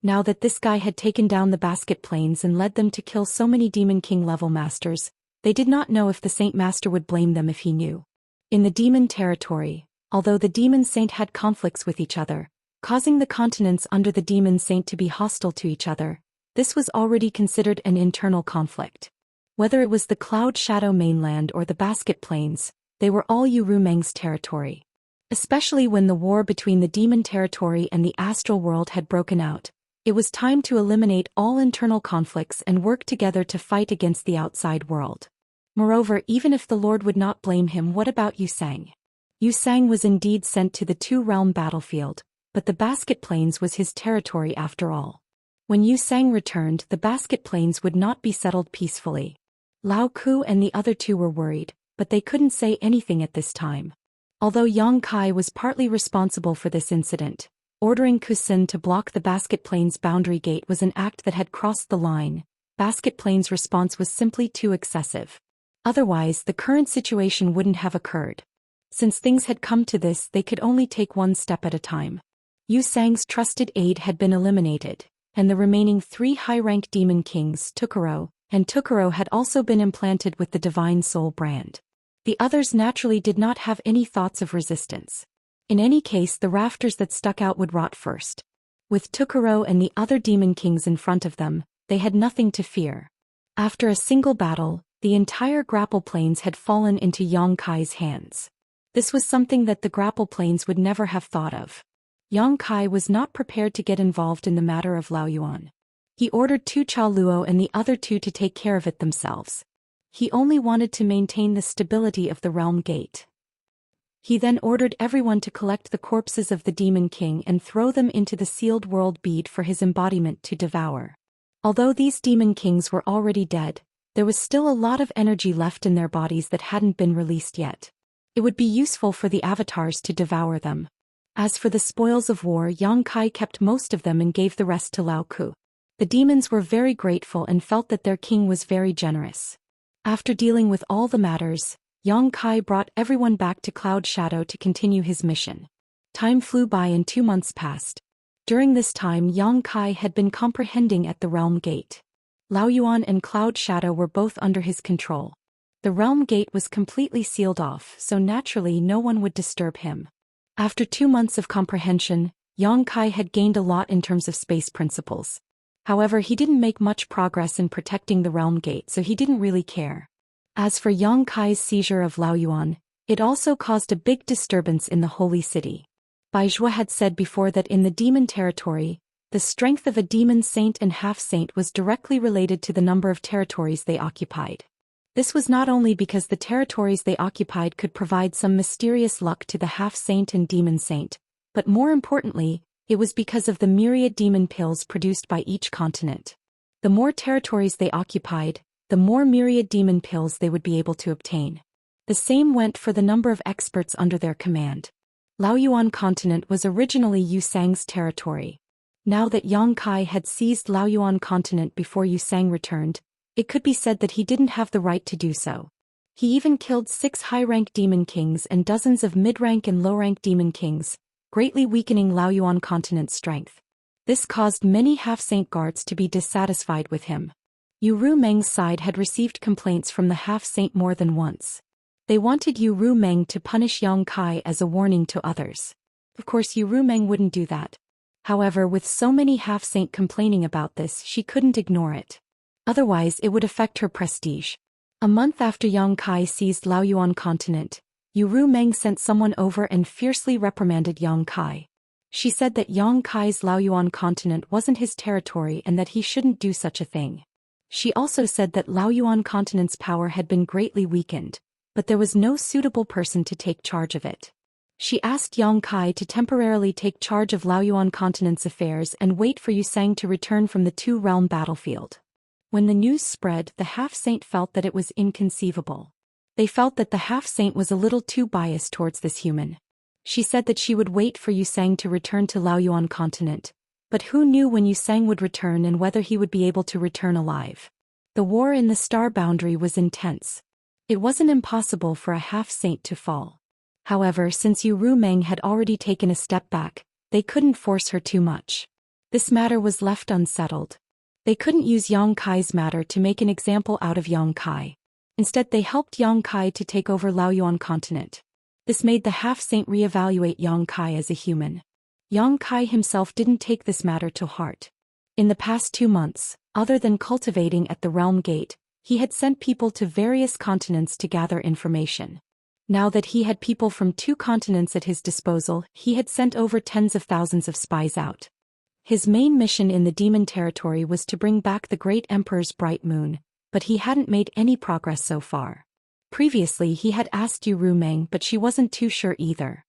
Now that this guy had taken down the Basket Plains and led them to kill so many Demon King level masters, they did not know if the Saint Master would blame them if he knew. In the Demon Territory, although the Demon Saint had conflicts with each other, causing the continents under the Demon Saint to be hostile to each other, this was already considered an internal conflict. Whether it was the Cloud Shadow mainland or the Basket Plains, they were all Urumeng's territory. Especially when the war between the Demon Territory and the Astral World had broken out, it was time to eliminate all internal conflicts and work together to fight against the outside world. Moreover, even if the Lord would not blame him, what about Yusang? Yusang was indeed sent to the two-realm battlefield, but the Basket Plains was his territory after all. When Yusang returned, the Basket Plains would not be settled peacefully. Lao Ku and the other two were worried, but they couldn't say anything at this time. Although Yongkai was partly responsible for this incident, ordering Kusin to block the Basket Plains boundary gate was an act that had crossed the line. Basket Plains' response was simply too excessive. Otherwise, the current situation wouldn't have occurred. Since things had come to this, they could only take one step at a time. Yusang's trusted aide had been eliminated, and the remaining three high-rank demon kings, Tokuro had also been implanted with the Divine Soul brand. The others naturally did not have any thoughts of resistance. In any case, the rafters that stuck out would rot first. With Tokuro and the other demon kings in front of them, they had nothing to fear. After a single battle, the entire grapple plains had fallen into Yongkai's hands. This was something that the grapple plains would never have thought of. Yongkai was not prepared to get involved in the matter of Laoyuan. He ordered Tu Chaluo and the other two to take care of it themselves. He only wanted to maintain the stability of the realm gate. He then ordered everyone to collect the corpses of the Demon King and throw them into the sealed world bead for his embodiment to devour. Although these Demon Kings were already dead, there was still a lot of energy left in their bodies that hadn't been released yet. It would be useful for the avatars to devour them. As for the spoils of war, Yongkai kept most of them and gave the rest to Lao Ku. The demons were very grateful and felt that their king was very generous. After dealing with all the matters, Yang Kai brought everyone back to Cloud Shadow to continue his mission. Time flew by and 2 months passed. During this time Yang Kai had been comprehending at the Realm Gate. Laoyuan and Cloud Shadow were both under his control. The Realm Gate was completely sealed off, so naturally no one would disturb him. After 2 months of comprehension, Yang Kai had gained a lot in terms of space principles. However, he didn't make much progress in protecting the Realm Gate, so he didn't really care. As for Yang Kai's seizure of Laoyuan, it also caused a big disturbance in the Holy City. Baizhua had said before that in the demon territory, the strength of a demon saint and half-saint was directly related to the number of territories they occupied. This was not only because the territories they occupied could provide some mysterious luck to the half-saint and demon saint, but more importantly, it was because of the myriad demon pills produced by each continent. The more territories they occupied, the more myriad demon pills they would be able to obtain. The same went for the number of experts under their command. Laoyuan continent was originally Yusang's territory. Now that Yang Kai had seized Laoyuan continent before Yusang returned, it could be said that he didn't have the right to do so. He even killed 6 high-rank demon kings and dozens of mid-rank and low-rank demon kings, greatly weakening Laoyuan continent's strength. This caused many half-saint guards to be dissatisfied with him. Yu Rumeng's side had received complaints from the half-saint more than once. They wanted Yu Rumeng to punish Yang Kai as a warning to others. Of course Yu Rumeng wouldn't do that. However, with so many half-saint complaining about this, she couldn't ignore it. Otherwise it would affect her prestige. A month after Yang Kai seized Laoyuan continent, Yu Rumeng sent someone over and fiercely reprimanded Yang Kai. She said that Yang Kai's Laoyuan continent wasn't his territory and that he shouldn't do such a thing. She also said that Laoyuan continent's power had been greatly weakened, but there was no suitable person to take charge of it. She asked Yang Kai to temporarily take charge of Laoyuan continent's affairs and wait for Yusang to return from the two-realm battlefield. When the news spread, the half-saint felt that it was inconceivable. They felt that the half-saint was a little too biased towards this human. She said that she would wait for Yusang to return to Laoyuan continent, but who knew when Yusang would return and whether he would be able to return alive. The war in the star boundary was intense. It wasn't impossible for a half-saint to fall. However, since Yu Rumeng had already taken a step back, they couldn't force her too much. This matter was left unsettled. They couldn't use Yang Kai's matter to make an example out of Yang Kai. Instead they helped Yang Kai to take over Laoyuan continent. This made the half-saint reevaluate Yang Kai as a human. Yang Kai himself didn't take this matter to heart. In the past 2 months, other than cultivating at the Realm Gate, he had sent people to various continents to gather information. Now that he had people from 2 continents at his disposal, he had sent over tens of thousands of spies out. His main mission in the demon territory was to bring back the Great Emperor's bright moon, but he hadn't made any progress so far. Previously he had asked Yu Rumeng, but she wasn't too sure either.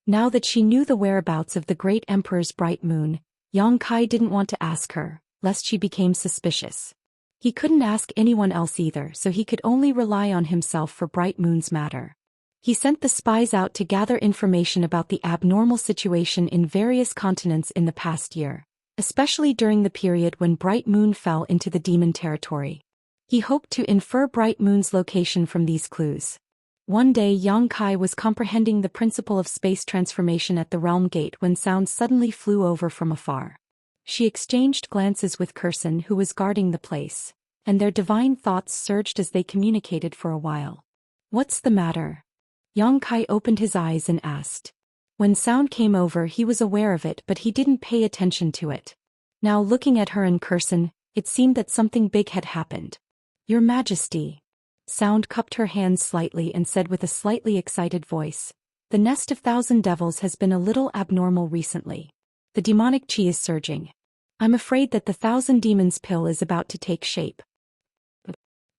Now that she knew the whereabouts of the Great Emperor's bright moon, Yang Kai didn't want to ask her, lest she became suspicious. He couldn't ask anyone else either, so he could only rely on himself for bright moon's matter. He sent the spies out to gather information about the abnormal situation in various continents in the past year, especially during the period when Bright Moon fell into the demon territory. He hoped to infer Bright Moon's location from these clues. One day Yang Kai was comprehending the principle of space transformation at the Realm Gate when sound suddenly flew over from afar. She exchanged glances with Kurson, who was guarding the place, and their divine thoughts surged as they communicated for a while. "What's the matter?" Yang Kai opened his eyes and asked. When sound came over he was aware of it, but he didn't pay attention to it. Now looking at her and Kurson, it seemed that something big had happened. "Your Majesty." Sound cupped her hands slightly and said with a slightly excited voice, "The nest of 1,000 devils has been a little abnormal recently. The demonic chi is surging. I'm afraid that the 1,000 demons pill is about to take shape."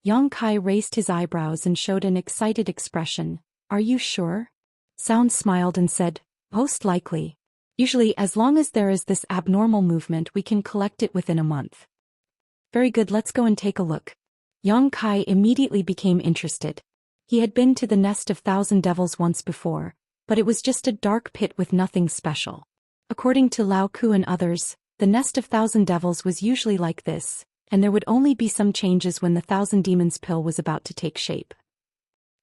Yang Kai raised his eyebrows and showed an excited expression. "Are you sure?" Sound smiled and said, "Most likely. Usually as long as there is this abnormal movement we can collect it within a month." "Very good, let's go and take a look." Yang Kai immediately became interested. He had been to the nest of 1,000 devils once before, but it was just a dark pit with nothing special. According to Lao Ku and others, the nest of 1,000 devils was usually like this, and there would only be some changes when the Thousand Demons pill was about to take shape.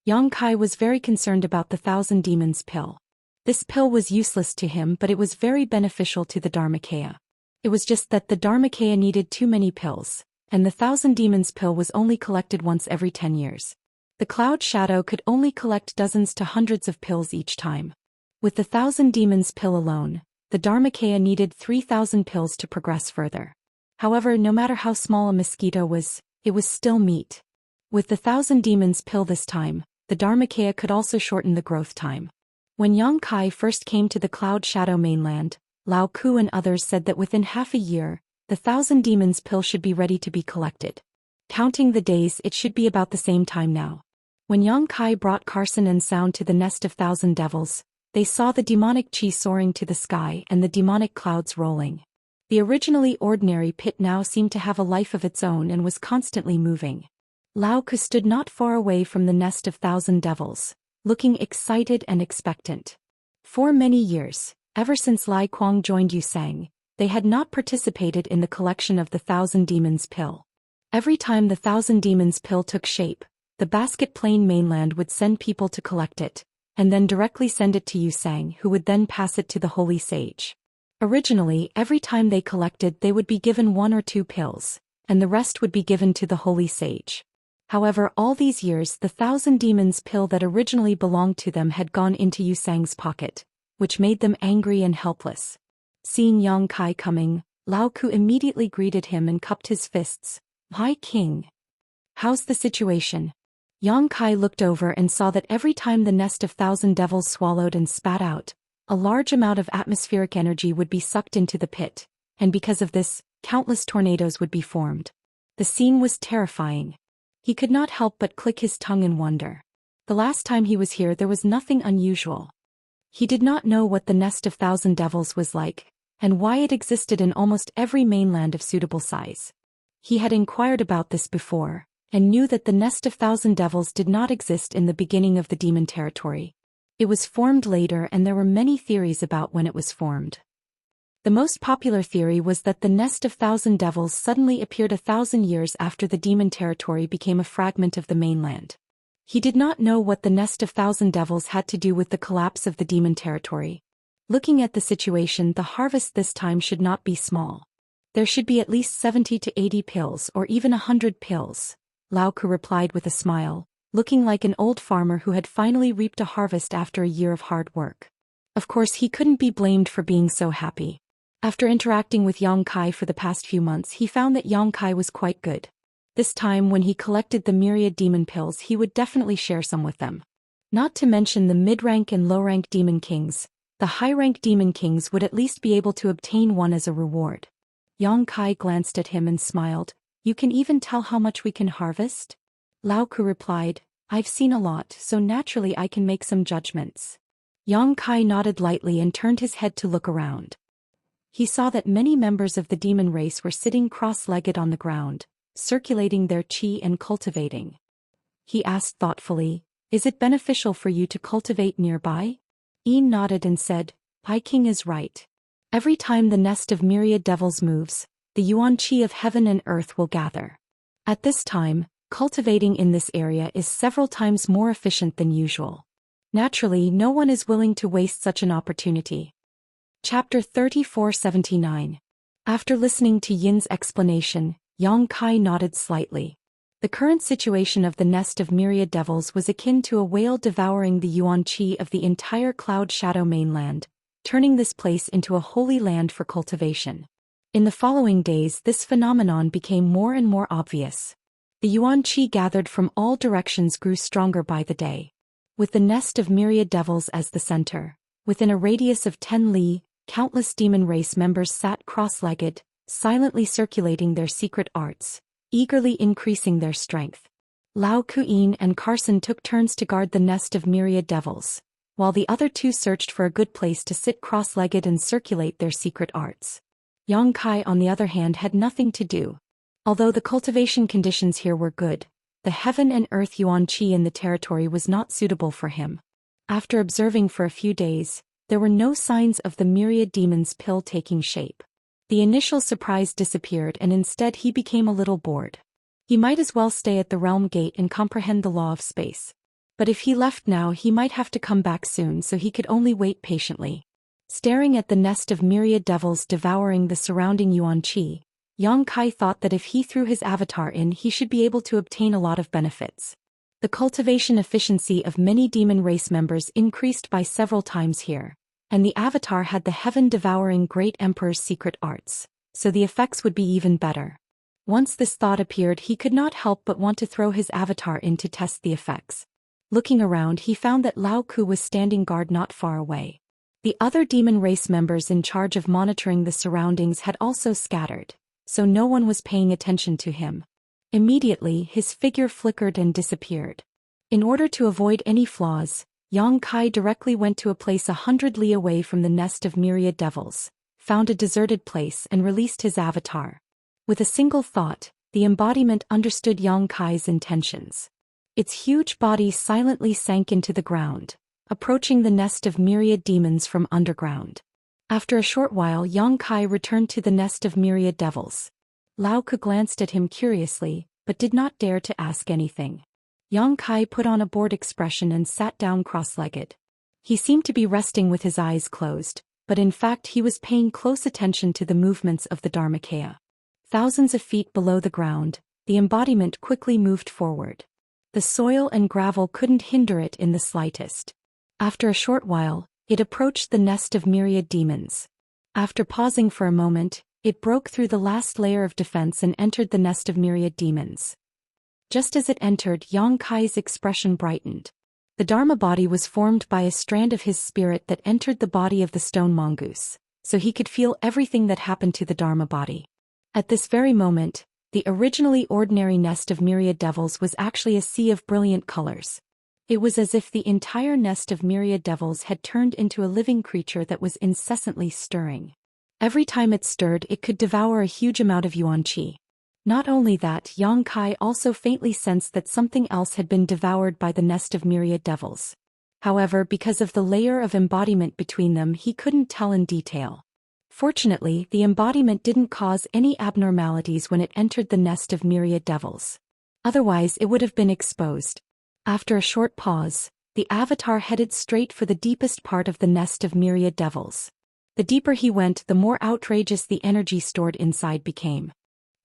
Yang Kai was very concerned about the Thousand Demons pill. This pill was useless to him, but it was very beneficial to the Dharmakaya. It was just that the Dharmakaya needed too many pills, and the Thousand Demons pill was only collected once every 10 years. The Cloud Shadow could only collect dozens to hundreds of pills each time. With the Thousand Demons pill alone, the Dharmakaya needed 3,000 pills to progress further. However, no matter how small a mosquito was, it was still meat. With the Thousand Demons pill this time, the Dharmakaya could also shorten the growth time. When Yang Kai first came to the Cloud Shadow mainland, Lao Ku and others said that within half a year, the Thousand Demons pill should be ready to be collected. Counting the days, it should be about the same time now. When Yang Kai brought Carson and Sound to the nest of Thousand Devils, they saw the demonic chi soaring to the sky and the demonic clouds rolling. The originally ordinary pit now seemed to have a life of its own and was constantly moving. Lao Ku stood not far away from the nest of Thousand Devils, looking excited and expectant. For many years, ever since Lai Kuang joined Yusang, they had not participated in the collection of the Thousand Demons pill. Every time the Thousand Demons pill took shape, the Basket Plain mainland would send people to collect it, and then directly send it to Yusang, who would then pass it to the Holy Sage. Originally, every time they collected, they would be given 1 or 2 pills, and the rest would be given to the Holy Sage. However, all these years the Thousand Demons pill that originally belonged to them had gone into Yusang's pocket, which made them angry and helpless. Seeing Yang Kai coming, Lao Ku immediately greeted him and cupped his fists. "Hi King. How's the situation?" Yang Kai looked over and saw that every time the nest of Thousand Devils swallowed and spat out, a large amount of atmospheric energy would be sucked into the pit, and because of this, countless tornadoes would be formed. The scene was terrifying. He could not help but click his tongue in wonder. The last time he was here there was nothing unusual. He did not know what the nest of Thousand Devils was like, and why it existed in almost every mainland of suitable size. He had inquired about this before, and knew that the nest of Thousand Devils did not exist in the beginning of the demon territory. It was formed later, and there were many theories about when it was formed. The most popular theory was that the nest of Thousand Devils suddenly appeared 1,000 years after the demon territory became a fragment of the mainland. He did not know what the nest of Thousand Devils had to do with the collapse of the demon territory. Looking at the situation, the harvest this time should not be small. There should be at least 70 to 80 pills or even 100 pills, Lao Ku replied with a smile, looking like an old farmer who had finally reaped a harvest after a year of hard work. Of course, he couldn't be blamed for being so happy. After interacting with Yang Kai for the past few months, he found that Yang Kai was quite good. This time when he collected the myriad demon pills, he would definitely share some with them. Not to mention the mid-rank and low-rank demon kings, the high-rank demon kings would at least be able to obtain one as a reward. Yang Kai glanced at him and smiled. "You can even tell how much we can harvest?" Lao Ku replied, "I've seen a lot, so naturally I can make some judgments." Yang Kai nodded lightly and turned his head to look around. He saw that many members of the demon race were sitting cross-legged on the ground, circulating their chi and cultivating. He asked thoughtfully, "Is it beneficial for you to cultivate nearby?" Ian nodded and said, "Pai King is right. Every time the nest of myriad devils moves, the yuan chi of heaven and earth will gather. At this time, cultivating in this area is several times more efficient than usual. Naturally, no one is willing to waste such an opportunity." Chapter 3479. After listening to Yin's explanation, Yang Kai nodded slightly. The current situation of the nest of myriad devils was akin to a whale devouring the yuan chi of the entire Cloud Shadow mainland, turning this place into a holy land for cultivation. In the following days, this phenomenon became more and more obvious. The yuan chi gathered from all directions grew stronger by the day. With the nest of myriad devils as the center, within a radius of 10 li, countless demon race members sat cross-legged, silently circulating their secret arts, eagerly increasing their strength. Lao Kuin and Carson took turns to guard the nest of myriad devils, while the other two searched for a good place to sit cross-legged and circulate their secret arts. Yang Kai, on the other hand, had nothing to do. Although the cultivation conditions here were good, the heaven and earth yuan chi in the territory was not suitable for him. After observing for a few days, there were no signs of the myriad demons pill taking shape. The initial surprise disappeared and instead he became a little bored. He might as well stay at the realm gate and comprehend the law of space. But if he left now he might have to come back soon, so he could only wait patiently. Staring at the nest of myriad devils devouring the surrounding yuan qi, Yang Kai thought that if he threw his avatar in he should be able to obtain a lot of benefits. The cultivation efficiency of many demon race members increased by several times here, and the avatar had the heaven-devouring Great Emperor's secret arts, so the effects would be even better. Once this thought appeared he could not help but want to throw his avatar in to test the effects. Looking around he found that Lao Ku was standing guard not far away. The other demon race members in charge of monitoring the surroundings had also scattered, so no one was paying attention to him. Immediately his figure flickered and disappeared. In order to avoid any flaws, Yang Kai directly went to a place 100 li away from the nest of myriad devils, found a deserted place and released his avatar. With a single thought, the embodiment understood Yang Kai's intentions. Its huge body silently sank into the ground, approaching the nest of myriad demons from underground. After a short while Yang Kai returned to the nest of myriad devils. Lao Ku glanced at him curiously, but did not dare to ask anything. Yang Kai put on a bored expression and sat down cross-legged. He seemed to be resting with his eyes closed, but in fact he was paying close attention to the movements of the Dharmakaya. Thousands of feet below the ground, the embodiment quickly moved forward. The soil and gravel couldn't hinder it in the slightest. After a short while, it approached the nest of myriad demons. After pausing for a moment, it broke through the last layer of defense and entered the nest of myriad demons. Just as it entered, Yang Kai's expression brightened. The Dharma body was formed by a strand of his spirit that entered the body of the stone mongoose, so he could feel everything that happened to the Dharma body. At this very moment, the originally ordinary nest of myriad devils was actually a sea of brilliant colors. It was as if the entire nest of myriad devils had turned into a living creature that was incessantly stirring. Every time it stirred it could devour a huge amount of yuan qi. Not only that, Yang Kai also faintly sensed that something else had been devoured by the nest of myriad devils. However, because of the layer of embodiment between them he couldn't tell in detail. Fortunately, the embodiment didn't cause any abnormalities when it entered the nest of myriad devils. Otherwise it would have been exposed. After a short pause, the avatar headed straight for the deepest part of the nest of myriad devils. The deeper he went, the more outrageous the energy stored inside became.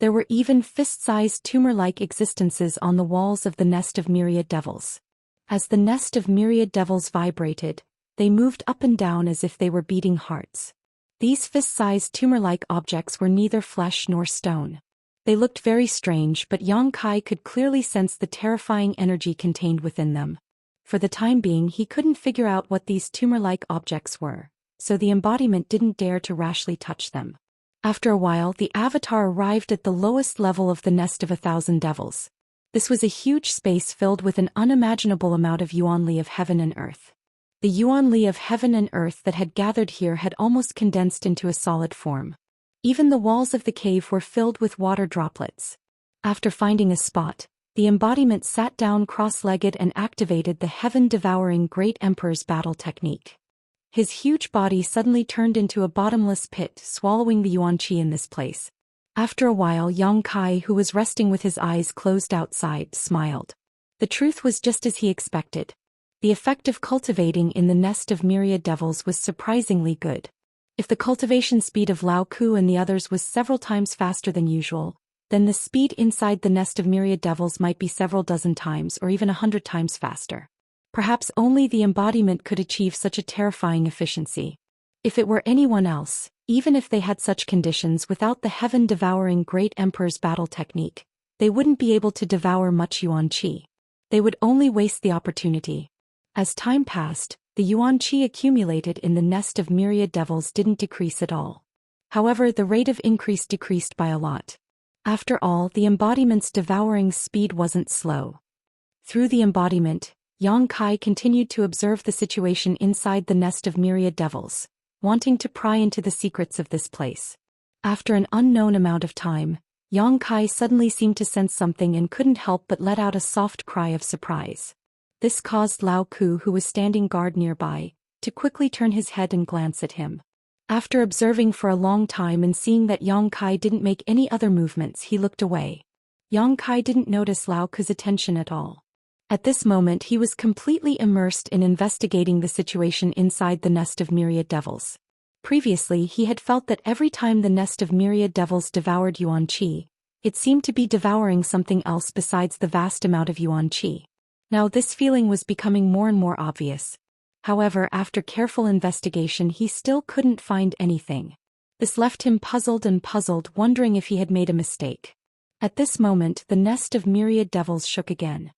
There were even fist-sized tumor-like existences on the walls of the nest of myriad devils. As the nest of myriad devils vibrated, they moved up and down as if they were beating hearts. These fist-sized tumor-like objects were neither flesh nor stone. They looked very strange, but Yang Kai could clearly sense the terrifying energy contained within them. For the time being he couldn't figure out what these tumor-like objects were, so the embodiment didn't dare to rashly touch them. After a while the avatar arrived at the lowest level of the nest of 1,000 devils. This was a huge space filled with an unimaginable amount of yuan li of heaven and earth. The yuan li of heaven and earth that had gathered here had almost condensed into a solid form. Even the walls of the cave were filled with water droplets. After finding a spot, the embodiment sat down cross-legged and activated the heaven-devouring Great Emperor's battle technique. His huge body suddenly turned into a bottomless pit, swallowing the yuan qi in this place. After a while Yang Kai, who was resting with his eyes closed outside, smiled. The truth was just as he expected. The effect of cultivating in the nest of myriad devils was surprisingly good. If the cultivation speed of Lao Ku and the others was several times faster than usual, then the speed inside the nest of myriad devils might be several dozen times or even 100 times faster. Perhaps only the embodiment could achieve such a terrifying efficiency. If it were anyone else, even if they had such conditions without the heaven-devouring Great Emperor's battle technique, they wouldn't be able to devour much yuan qi. They would only waste the opportunity. As time passed, the yuan qi accumulated in the nest of myriad devils didn't decrease at all. However, the rate of increase decreased by a lot. After all, the embodiment's devouring speed wasn't slow. Through the embodiment, Yang Kai continued to observe the situation inside the nest of myriad devils, wanting to pry into the secrets of this place. After an unknown amount of time, Yang Kai suddenly seemed to sense something and couldn't help but let out a soft cry of surprise. This caused Lao Ku, who was standing guard nearby, to quickly turn his head and glance at him. After observing for a long time and seeing that Yang Kai didn't make any other movements, he looked away. Yang Kai didn't notice Lao Ku's attention at all. At this moment he was completely immersed in investigating the situation inside the nest of myriad devils. Previously he had felt that every time the nest of myriad devils devoured Yuan Qi, it seemed to be devouring something else besides the vast amount of Yuan Qi. Now this feeling was becoming more and more obvious. However, after careful investigation he still couldn't find anything. This left him puzzled, wondering if he had made a mistake. At this moment the nest of myriad devils shook again.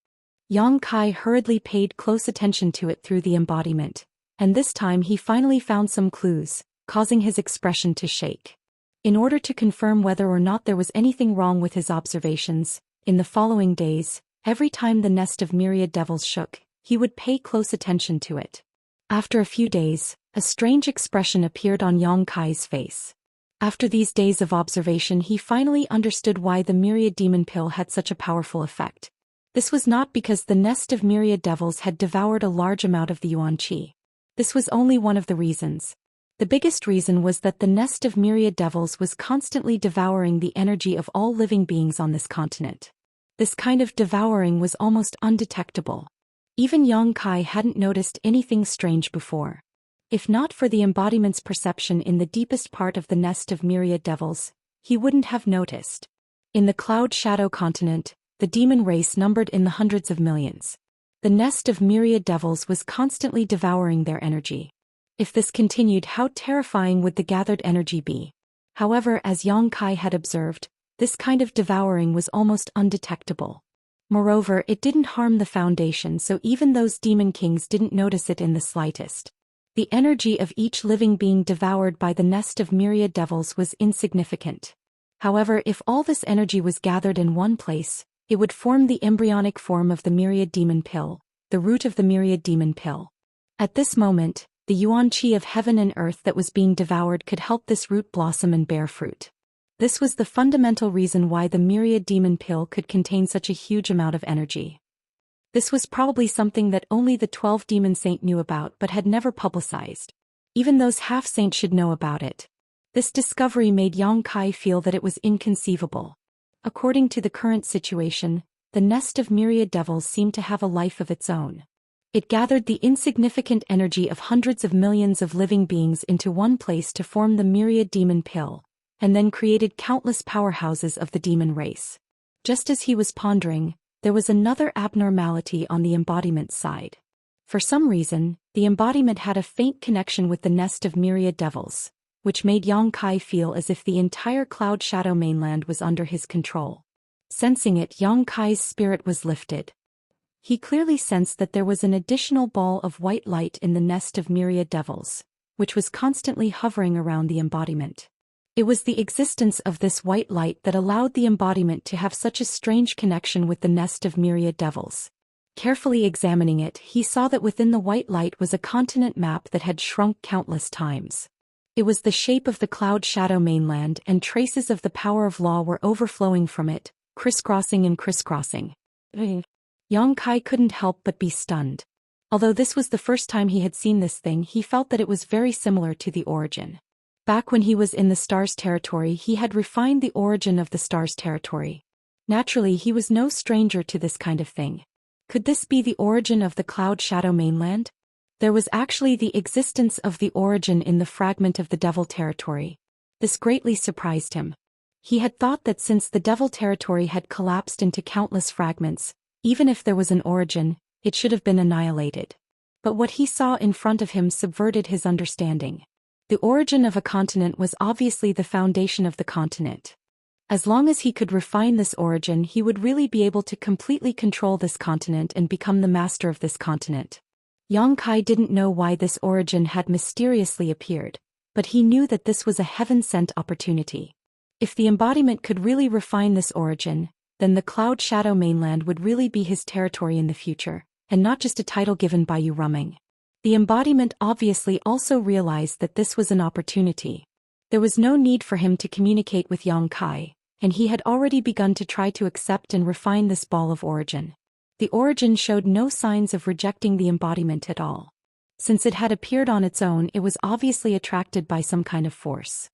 Yang Kai hurriedly paid close attention to it through the embodiment, and this time he finally found some clues, causing his expression to shake. In order to confirm whether or not there was anything wrong with his observations, in the following days, every time the nest of myriad devils shook, he would pay close attention to it. After a few days, a strange expression appeared on Yang Kai's face. After these days of observation he finally understood why the myriad demon pill had such a powerful effect. This was not because the nest of myriad devils had devoured a large amount of the Yuan Qi. This was only one of the reasons. The biggest reason was that the nest of myriad devils was constantly devouring the energy of all living beings on this continent. This kind of devouring was almost undetectable. Even Yang Kai hadn't noticed anything strange before. If not for the embodiment's perception in the deepest part of the nest of myriad devils, he wouldn't have noticed. In the Cloud Shadow continent, the demon race numbered in the hundreds of millions. The nest of myriad devils was constantly devouring their energy. If this continued, how terrifying would the gathered energy be? However, as Yang Kai had observed, this kind of devouring was almost undetectable. Moreover, it didn't harm the foundation, so even those demon kings didn't notice it in the slightest. The energy of each living being devoured by the nest of myriad devils was insignificant. However, if all this energy was gathered in one place, it would form the embryonic form of the myriad demon pill, the root of the myriad demon pill. At this moment, the Yuan Qi of heaven and earth that was being devoured could help this root blossom and bear fruit. This was the fundamental reason why the myriad demon pill could contain such a huge amount of energy. This was probably something that only the 12 demon saint knew about but had never publicized. Even those half-saints should know about it. This discovery made Yang Kai feel that it was inconceivable. According to the current situation, the nest of myriad devils seemed to have a life of its own. It gathered the insignificant energy of hundreds of millions of living beings into one place to form the myriad demon pill, and then created countless powerhouses of the demon race. Just as he was pondering, there was another abnormality on the embodiment's side. For some reason, the embodiment had a faint connection with the nest of myriad devils, which made Yang Kai feel as if the entire Cloud Shadow mainland was under his control. Sensing it, Yang Kai's spirit was lifted. He clearly sensed that there was an additional ball of white light in the nest of myriad devils, which was constantly hovering around the embodiment. It was the existence of this white light that allowed the embodiment to have such a strange connection with the nest of myriad devils. Carefully examining it, he saw that within the white light was a continent map that had shrunk countless times. It was the shape of the Cloud Shadow mainland, and traces of the power of law were overflowing from it, crisscrossing and crisscrossing. Yang Kai couldn't help but be stunned. Although this was the first time he had seen this thing, he felt that it was very similar to the origin. Back when he was in the Stars territory, he had refined the origin of the Stars territory. Naturally, he was no stranger to this kind of thing. Could this be the origin of the Cloud Shadow mainland? There was actually the existence of the origin in the fragment of the Devil territory. This greatly surprised him. He had thought that since the Devil territory had collapsed into countless fragments, even if there was an origin, it should have been annihilated. But what he saw in front of him subverted his understanding. The origin of a continent was obviously the foundation of the continent. As long as he could refine this origin, he would really be able to completely control this continent and become the master of this continent. Yang Kai didn't know why this origin had mysteriously appeared, but he knew that this was a heaven-sent opportunity. If the embodiment could really refine this origin, then the Cloud Shadow mainland would really be his territory in the future, and not just a title given by Yu Rumming. The embodiment obviously also realized that this was an opportunity. There was no need for him to communicate with Yang Kai, and he had already begun to try to accept and refine this ball of origin. The origin showed no signs of rejecting the embodiment at all. Since it had appeared on its own, it was obviously attracted by some kind of force.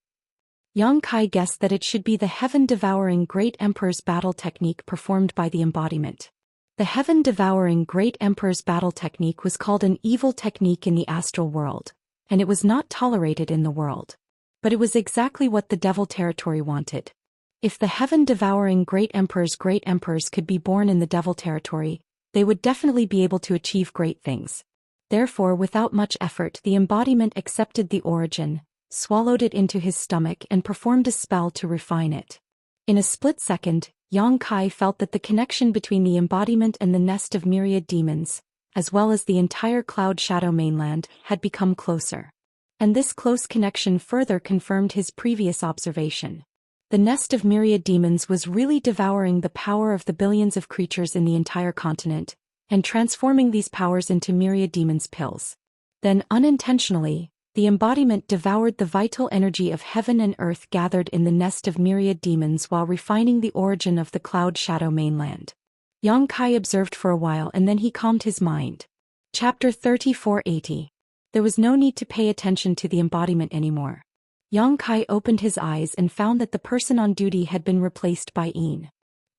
Yang Kai guessed that it should be the heaven-devouring Great Emperor's battle technique performed by the embodiment. The heaven-devouring Great Emperor's battle technique was called an evil technique in the astral world, and it was not tolerated in the world. But it was exactly what the devil territory wanted. If the heaven-devouring Great Emperors could be born in the devil territory, they would definitely be able to achieve great things. Therefore, without much effort, the embodiment accepted the origin, swallowed it into his stomach and performed a spell to refine it. In a split second, Yang Kai felt that the connection between the embodiment and the nest of myriad demons, as well as the entire Cloud Shadow mainland, had become closer. And this close connection further confirmed his previous observation. The nest of myriad demons was really devouring the power of the billions of creatures in the entire continent, and transforming these powers into myriad demons' pills. Then, unintentionally, the embodiment devoured the vital energy of heaven and earth gathered in the nest of myriad demons while refining the origin of the Cloud Shadow mainland. Yang Kai observed for a while and then he calmed his mind. Chapter 3480. There was no need to pay attention to the embodiment anymore. Yang Kai opened his eyes and found that the person on duty had been replaced by Een.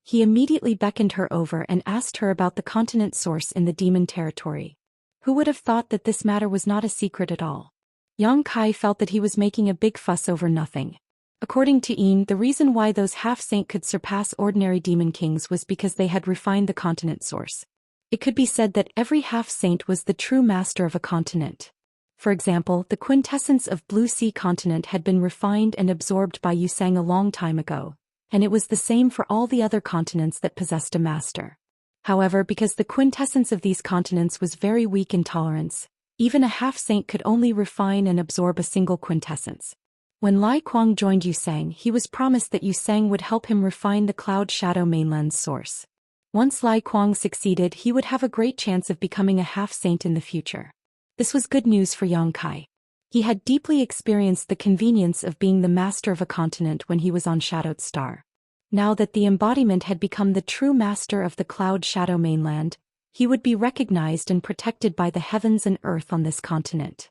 He immediately beckoned her over and asked her about the continent source in the demon territory. Who would have thought that this matter was not a secret at all? Yang Kai felt that he was making a big fuss over nothing. According to Een, the reason why those half-saint could surpass ordinary demon kings was because they had refined the continent source. It could be said that every half-saint was the true master of a continent. For example, the quintessence of Blue Sea continent had been refined and absorbed by Yusang a long time ago, and it was the same for all the other continents that possessed a master. However, because the quintessence of these continents was very weak in tolerance, even a half-saint could only refine and absorb a single quintessence. When Lai Kuang joined Yusang, he was promised that Yusang would help him refine the Cloud Shadow mainland's source. Once Lai Kuang succeeded, he would have a great chance of becoming a half-saint in the future. This was good news for Yang Kai. He had deeply experienced the convenience of being the master of a continent when he was on Shadowed Star. Now that the embodiment had become the true master of the Cloud Shadow mainland, he would be recognized and protected by the heavens and earth on this continent.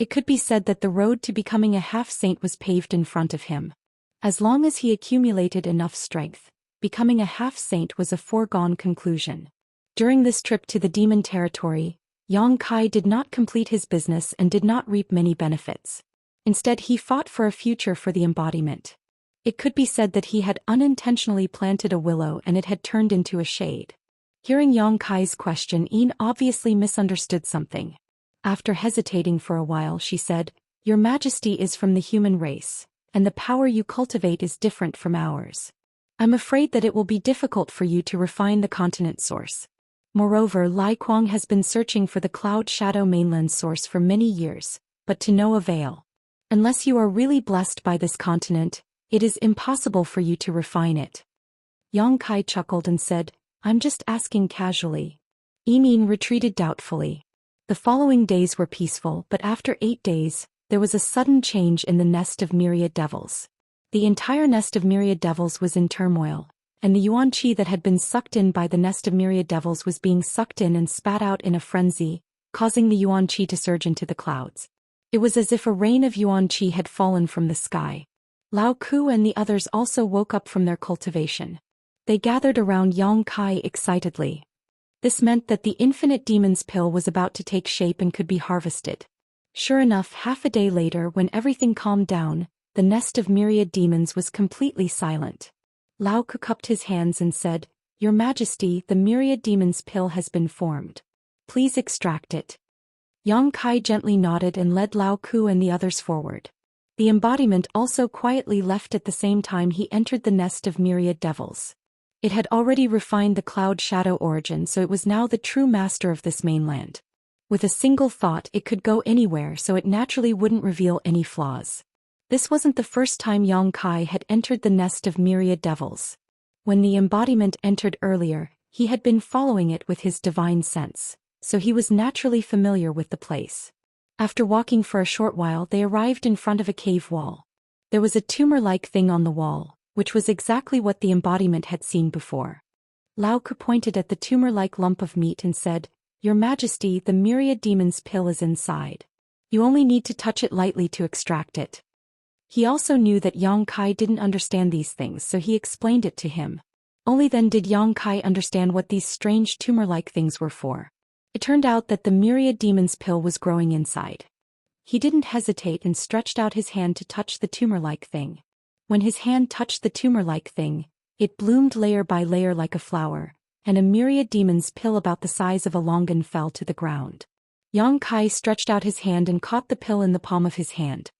It could be said that the road to becoming a half-saint was paved in front of him. As long as he accumulated enough strength, becoming a half-saint was a foregone conclusion. During this trip to the demon territory, Yang Kai did not complete his business and did not reap many benefits. Instead, he fought for a future for the embodiment. It could be said that he had unintentionally planted a willow and it had turned into a shade. Hearing Yang Kai's question, Een obviously misunderstood something. After hesitating for a while, she said, "Your Majesty is from the human race, and the power you cultivate is different from ours. I'm afraid that it will be difficult for you to refine the continent source. Moreover, Lai Kuang has been searching for the Cloud Shadow mainland source for many years, but to no avail. Unless you are really blessed by this continent, it is impossible for you to refine it." Yang Kai chuckled and said, "I'm just asking casually." Een retreated doubtfully. The following days were peaceful, but after 8 days, there was a sudden change in the nest of myriad devils. The entire nest of myriad devils was in turmoil, and the yuan qi that had been sucked in by the nest of myriad devils was being sucked in and spat out in a frenzy, causing the yuan qi to surge into the clouds. It was as if a rain of yuan qi had fallen from the sky. Lao Ku and the others also woke up from their cultivation. They gathered around Yang Kai excitedly. This meant that the infinite demon's pill was about to take shape and could be harvested. Sure enough, half a day later, when everything calmed down, the nest of myriad demons was completely silent. Lao Ku cupped his hands and said, "Your Majesty, the myriad demon's pill has been formed. Please extract it." Yang Kai gently nodded and led Lao Ku and the others forward. The embodiment also quietly left at the same time he entered the nest of myriad devils. It had already refined the Cloud Shadow origin, so it was now the true master of this mainland. With a single thought, it could go anywhere, so it naturally wouldn't reveal any flaws. This wasn't the first time Yang Kai had entered the nest of myriad devils. When the embodiment entered earlier, he had been following it with his divine sense, so he was naturally familiar with the place. After walking for a short while, they arrived in front of a cave wall. There was a tumor-like thing on the wall, which was exactly what the embodiment had seen before. Lao Ku pointed at the tumor-like lump of meat and said, "Your Majesty, the myriad demon's pill is inside. You only need to touch it lightly to extract it." He also knew that Yang Kai didn't understand these things, so he explained it to him. Only then did Yang Kai understand what these strange tumor-like things were for. It turned out that the myriad demon's pill was growing inside. He didn't hesitate and stretched out his hand to touch the tumor-like thing. When his hand touched the tumor-like thing, it bloomed layer by layer like a flower, and a myriad demon's pill about the size of a longan fell to the ground. Yang Kai stretched out his hand and caught the pill in the palm of his hand.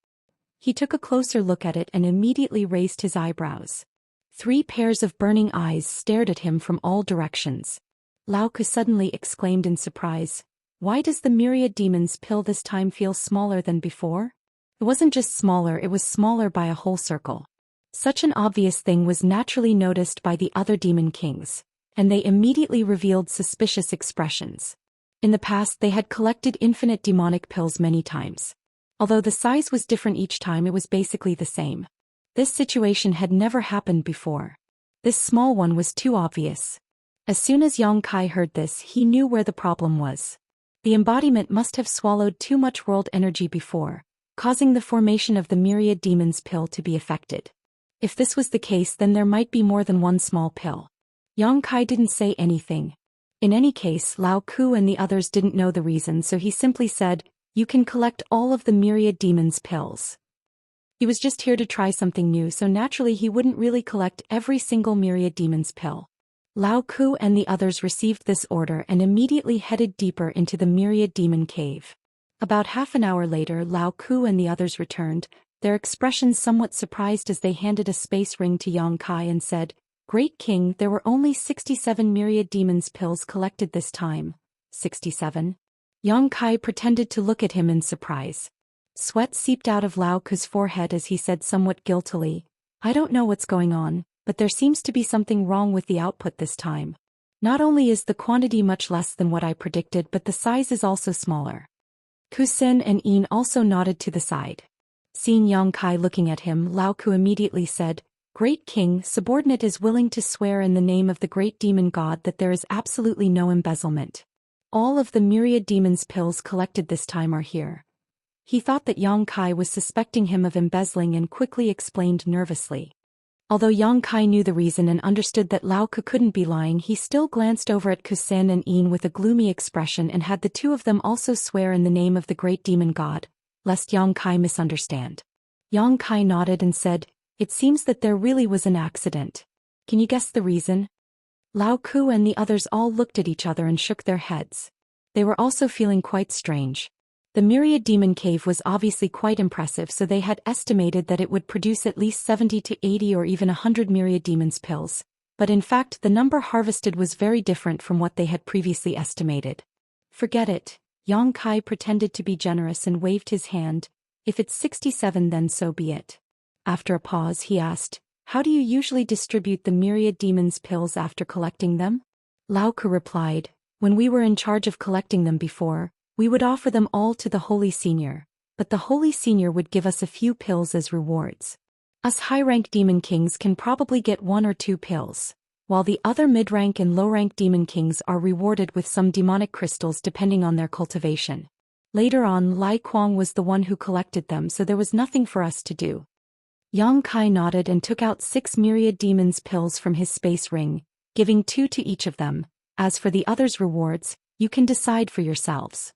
He took a closer look at it and immediately raised his eyebrows. 3 pairs of burning eyes stared at him from all directions. Lao Ku suddenly exclaimed in surprise, "Why does the myriad demon's pill this time feel smaller than before?" It wasn't just smaller, it was smaller by a whole circle. Such an obvious thing was naturally noticed by the other demon kings, and they immediately revealed suspicious expressions. In the past they had collected infinite demonic pills many times. Although the size was different each time, it was basically the same. This situation had never happened before. This small one was too obvious. As soon as Yang Kai heard this, he knew where the problem was. The embodiment must have swallowed too much world energy before, causing the formation of the myriad demon's pill to be affected. If this was the case, then there might be more than one small pill. Yang Kai didn't say anything. In any case, Lao Ku and the others didn't know the reason, so he simply said, "You can collect all of the myriad demon's pills." He was just here to try something new, so naturally he wouldn't really collect every single myriad demon's pill. Lao Ku and the others received this order and immediately headed deeper into the myriad demon cave. About half an hour later, Lao Ku and the others returned, their expressions somewhat surprised as they handed a space ring to Yang Kai and said, "Great King, there were only 67 myriad demon's pills collected this time." 67? Yang Kai pretended to look at him in surprise. Sweat seeped out of Lao Ku's forehead as he said somewhat guiltily, "I don't know what's going on, but there seems to be something wrong with the output this time. Not only is the quantity much less than what I predicted, but the size is also smaller." Kusin and Yin also nodded to the side. Seeing Yang Kai looking at him, Lao Ku immediately said, "Great King, subordinate is willing to swear in the name of the great demon god that there is absolutely no embezzlement. All of the myriad demon's pills collected this time are here." He thought that Yang Kai was suspecting him of embezzling and quickly explained nervously. Although Yang Kai knew the reason and understood that Lao Ku couldn't be lying, he still glanced over at Kusin and Yin with a gloomy expression and had the two of them also swear in the name of the great demon god, lest Yang Kai misunderstand. Yang Kai nodded and said, "It seems that there really was an accident. Can you guess the reason?" Lao Ku and the others all looked at each other and shook their heads. They were also feeling quite strange. The myriad demon cave was obviously quite impressive, so they had estimated that it would produce at least 70 to 80 or even 100 myriad demon's pills, but in fact the number harvested was very different from what they had previously estimated. "Forget it." Yang Kai pretended to be generous and waved his hand. "If it's 67, then so be it." After a pause, he asked, "How do you usually distribute the myriad demon's pills after collecting them?" Lao Ku replied, "When we were in charge of collecting them before, we would offer them all to the Holy Senior, but the Holy Senior would give us a few pills as rewards. Us high-rank demon kings can probably get 1 or 2 pills, while the other mid-rank and low-rank demon kings are rewarded with some demonic crystals depending on their cultivation. Later on, Lai Kuang was the one who collected them, so there was nothing for us to do." Yang Kai nodded and took out 6 myriad demon's pills from his space ring, giving 2 to each of them. "As for the others' rewards, you can decide for yourselves."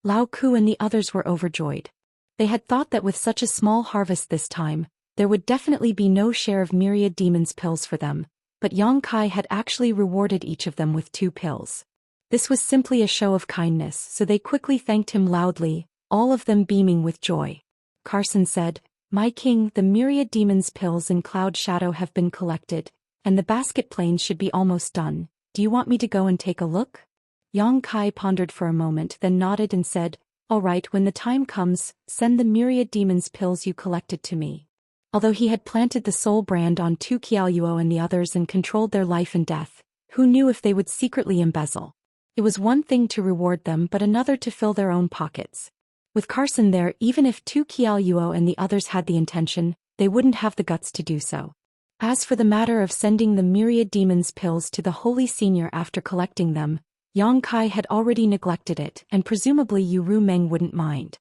Lao Ku and the others were overjoyed. They had thought that with such a small harvest this time, there would definitely be no share of myriad demon's pills for them, but Yang Kai had actually rewarded each of them with 2 pills. This was simply a show of kindness, so they quickly thanked him loudly, all of them beaming with joy. Carson said, "My king, the myriad demon's pills in Cloud Shadow have been collected, and the basket planes should be almost done. Do you want me to go and take a look?" Yang Kai pondered for a moment, then nodded and said, "All right, when the time comes, send the myriad demon's pills you collected to me." Although he had planted the soul brand on Tu Qiaoyuo and the others and controlled their life and death, who knew if they would secretly embezzle? It was one thing to reward them but another to fill their own pockets. With Carson there, even if Tu Qiaoyuo and the others had the intention, they wouldn't have the guts to do so. As for the matter of sending the myriad demon's pills to the Holy Senior after collecting them, Yang Kai had already neglected it, and presumably Yu Meng wouldn't mind.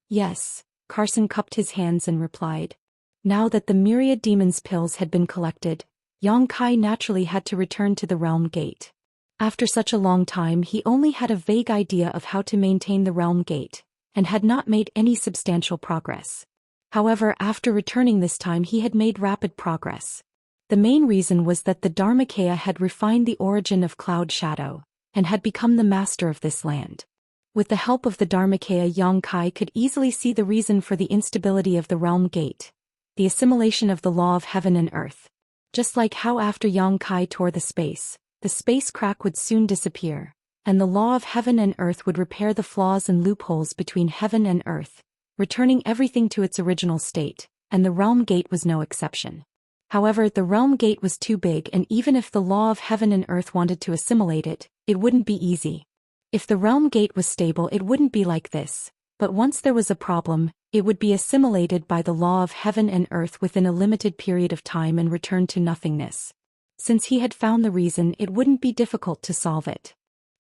Yes, Carson cupped his hands and replied. Now that the myriad demon's pills had been collected, Yang Kai naturally had to return to the Realm Gate. After such a long time, he only had a vague idea of how to maintain the Realm Gate, and had not made any substantial progress. However, after returning this time he had made rapid progress. The main reason was that the Dharmakaya had refined the origin of Cloud Shadow, and had become the master of this land. With the help of the Dharmakaya, Yang Kai could easily see the reason for the instability of the Realm Gate, the assimilation of the law of heaven and earth. Just like how after Yang Kai tore the space crack would soon disappear, and the law of heaven and earth would repair the flaws and loopholes between heaven and earth, returning everything to its original state, and the Realm Gate was no exception. However, the Realm Gate was too big, and even if the law of heaven and earth wanted to assimilate it, it wouldn't be easy. If the Realm Gate was stable, it wouldn't be like this, but once there was a problem, it would be assimilated by the law of heaven and earth within a limited period of time and return to nothingness. Since he had found the reason, it wouldn't be difficult to solve it.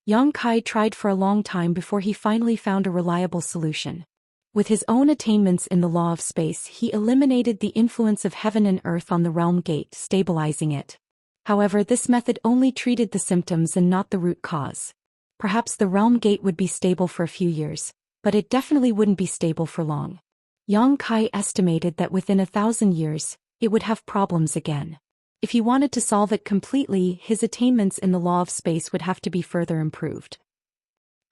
Yang Kai tried for a long time before he finally found a reliable solution. With his own attainments in the law of space, he eliminated the influence of heaven and earth on the Realm Gate, stabilizing it. However, this method only treated the symptoms and not the root cause. Perhaps the Realm Gate would be stable for a few years, but it definitely wouldn't be stable for long. Yang Kai estimated that within 1,000 years, it would have problems again. If he wanted to solve it completely, his attainments in the law of space would have to be further improved.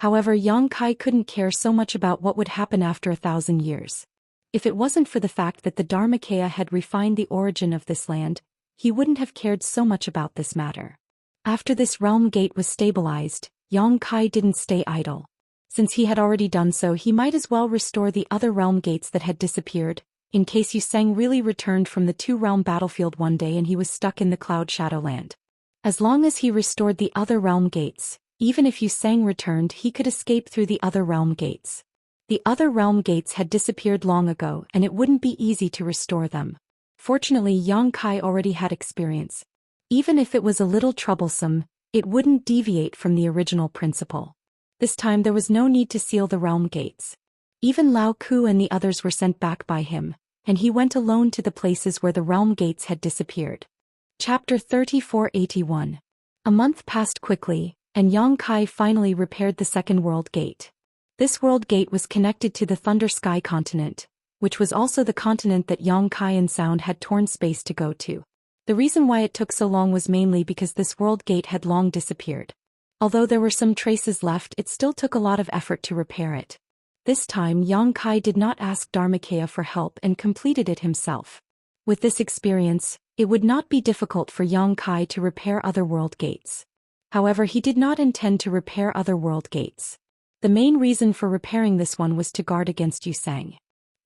However, Yang Kai couldn't care so much about what would happen after 1,000 years. If it wasn't for the fact that the Dharmakaya had refined the origin of this land, he wouldn't have cared so much about this matter. After this Realm Gate was stabilized, Yang Kai didn't stay idle. Since he had already done so, he might as well restore the other Realm Gates that had disappeared, in case Yu Sang really returned from the two-realm battlefield one day and he was stuck in the Cloud Shadow Land. As long as he restored the other Realm Gates, even if Yu Sang returned, he could escape through the other Realm Gates. The other Realm Gates had disappeared long ago, and it wouldn't be easy to restore them. Fortunately, Yang Kai already had experience. Even if it was a little troublesome, it wouldn't deviate from the original principle. This time there was no need to seal the Realm Gates. Even Lao Ku and the others were sent back by him, and he went alone to the places where the Realm Gates had disappeared. Chapter 3481. A month passed quickly, and Yang Kai finally repaired the second World Gate. This World Gate was connected to the Thunder Sky continent, which was also the continent that Yang Kai and Sound had torn space to go to. The reason why it took so long was mainly because this World Gate had long disappeared. Although there were some traces left, it still took a lot of effort to repair it. This time Yang Kai did not ask Dharmakaya for help and completed it himself. With this experience, it would not be difficult for Yang Kai to repair other World Gates. However, he did not intend to repair other World Gates. The main reason for repairing this one was to guard against Yu Sang.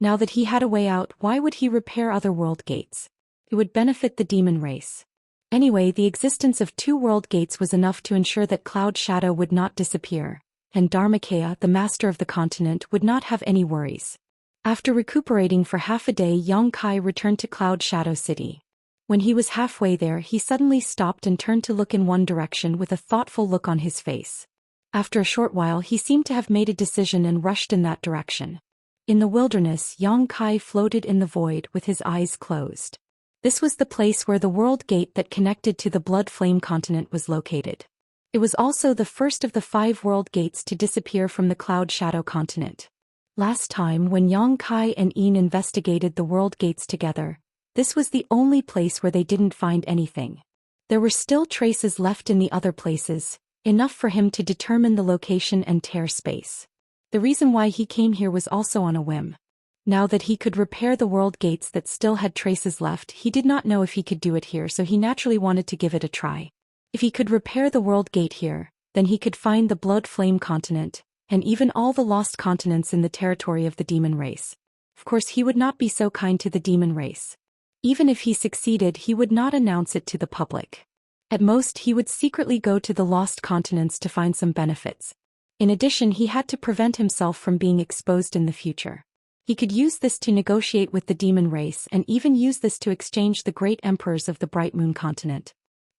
Now that he had a way out, why would he repair other World Gates? It would benefit the demon race. Anyway, the existence of two World Gates was enough to ensure that Cloud Shadow would not disappear, and Dharmakaya, the master of the continent, would not have any worries. After recuperating for half a day, Yang Kai returned to Cloud Shadow City. When he was halfway there, he suddenly stopped and turned to look in one direction with a thoughtful look on his face. After a short while, he seemed to have made a decision and rushed in that direction. In the wilderness, Yang Kai floated in the void with his eyes closed. This was the place where the World Gate that connected to the Blood Flame continent was located. It was also the first of the 5 World Gates to disappear from the Cloud Shadow continent. Last time, when Yang Kai and Een investigated the World Gates together, this was the only place where they didn't find anything. There were still traces left in the other places, enough for him to determine the location and tear space. The reason why he came here was also on a whim. Now that he could repair the World Gates that still had traces left, he did not know if he could do it here, so he naturally wanted to give it a try. If he could repair the World Gate here, then he could find the Blood Flame continent, and even all the lost continents in the territory of the demon race. Of course, he would not be so kind to the demon race. Even if he succeeded, he would not announce it to the public. At most, he would secretly go to the lost continents to find some benefits. In addition, he had to prevent himself from being exposed in the future. He could use this to negotiate with the demon race and even use this to exchange the great emperors of the Bright Moon continent.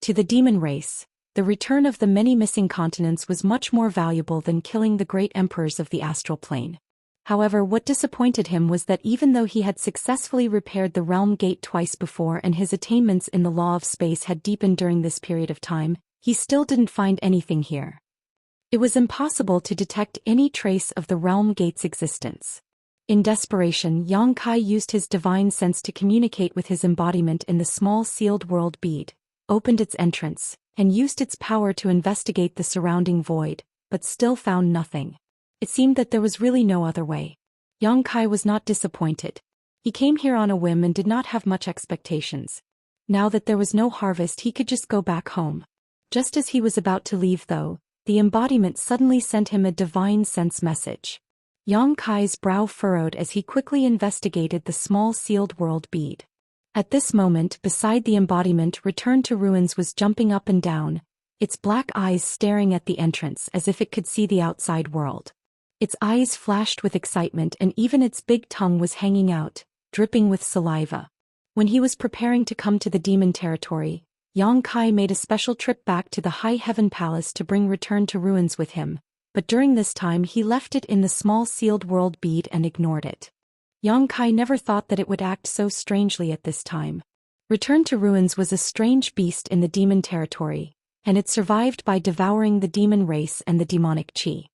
To the demon race, The return of the many missing continents was much more valuable than killing the great emperors of the astral plane. However, what disappointed him was that even though he had successfully repaired the realm gate twice before and his attainments in the law of space had deepened during this period of time, he still didn't find anything here. It was impossible to detect any trace of the realm gate's existence. In desperation, Yang Kai used his divine sense to communicate with his embodiment in the small sealed world bead, opened its entrance, and used its power to investigate the surrounding void, but still found nothing. It seemed that there was really no other way. Yang Kai was not disappointed. He came here on a whim and did not have much expectations. Now that there was no harvest, he could just go back home. Just as he was about to leave though, the embodiment suddenly sent him a divine sense message. Yang Kai's brow furrowed as he quickly investigated the small sealed world bead. At this moment, beside the embodiment, Return to Ruins was jumping up and down, its black eyes staring at the entrance as if it could see the outside world. Its eyes flashed with excitement and even its big tongue was hanging out, dripping with saliva. When he was preparing to come to the demon territory, Yang Kai made a special trip back to the High Heaven Palace to bring Return to Ruins with him, but during this time he left it in the small sealed world bead and ignored it. Yang Kai never thought that it would act so strangely at this time. Return to Ruins was a strange beast in the demon territory, and it survived by devouring the demon race and the demonic chi.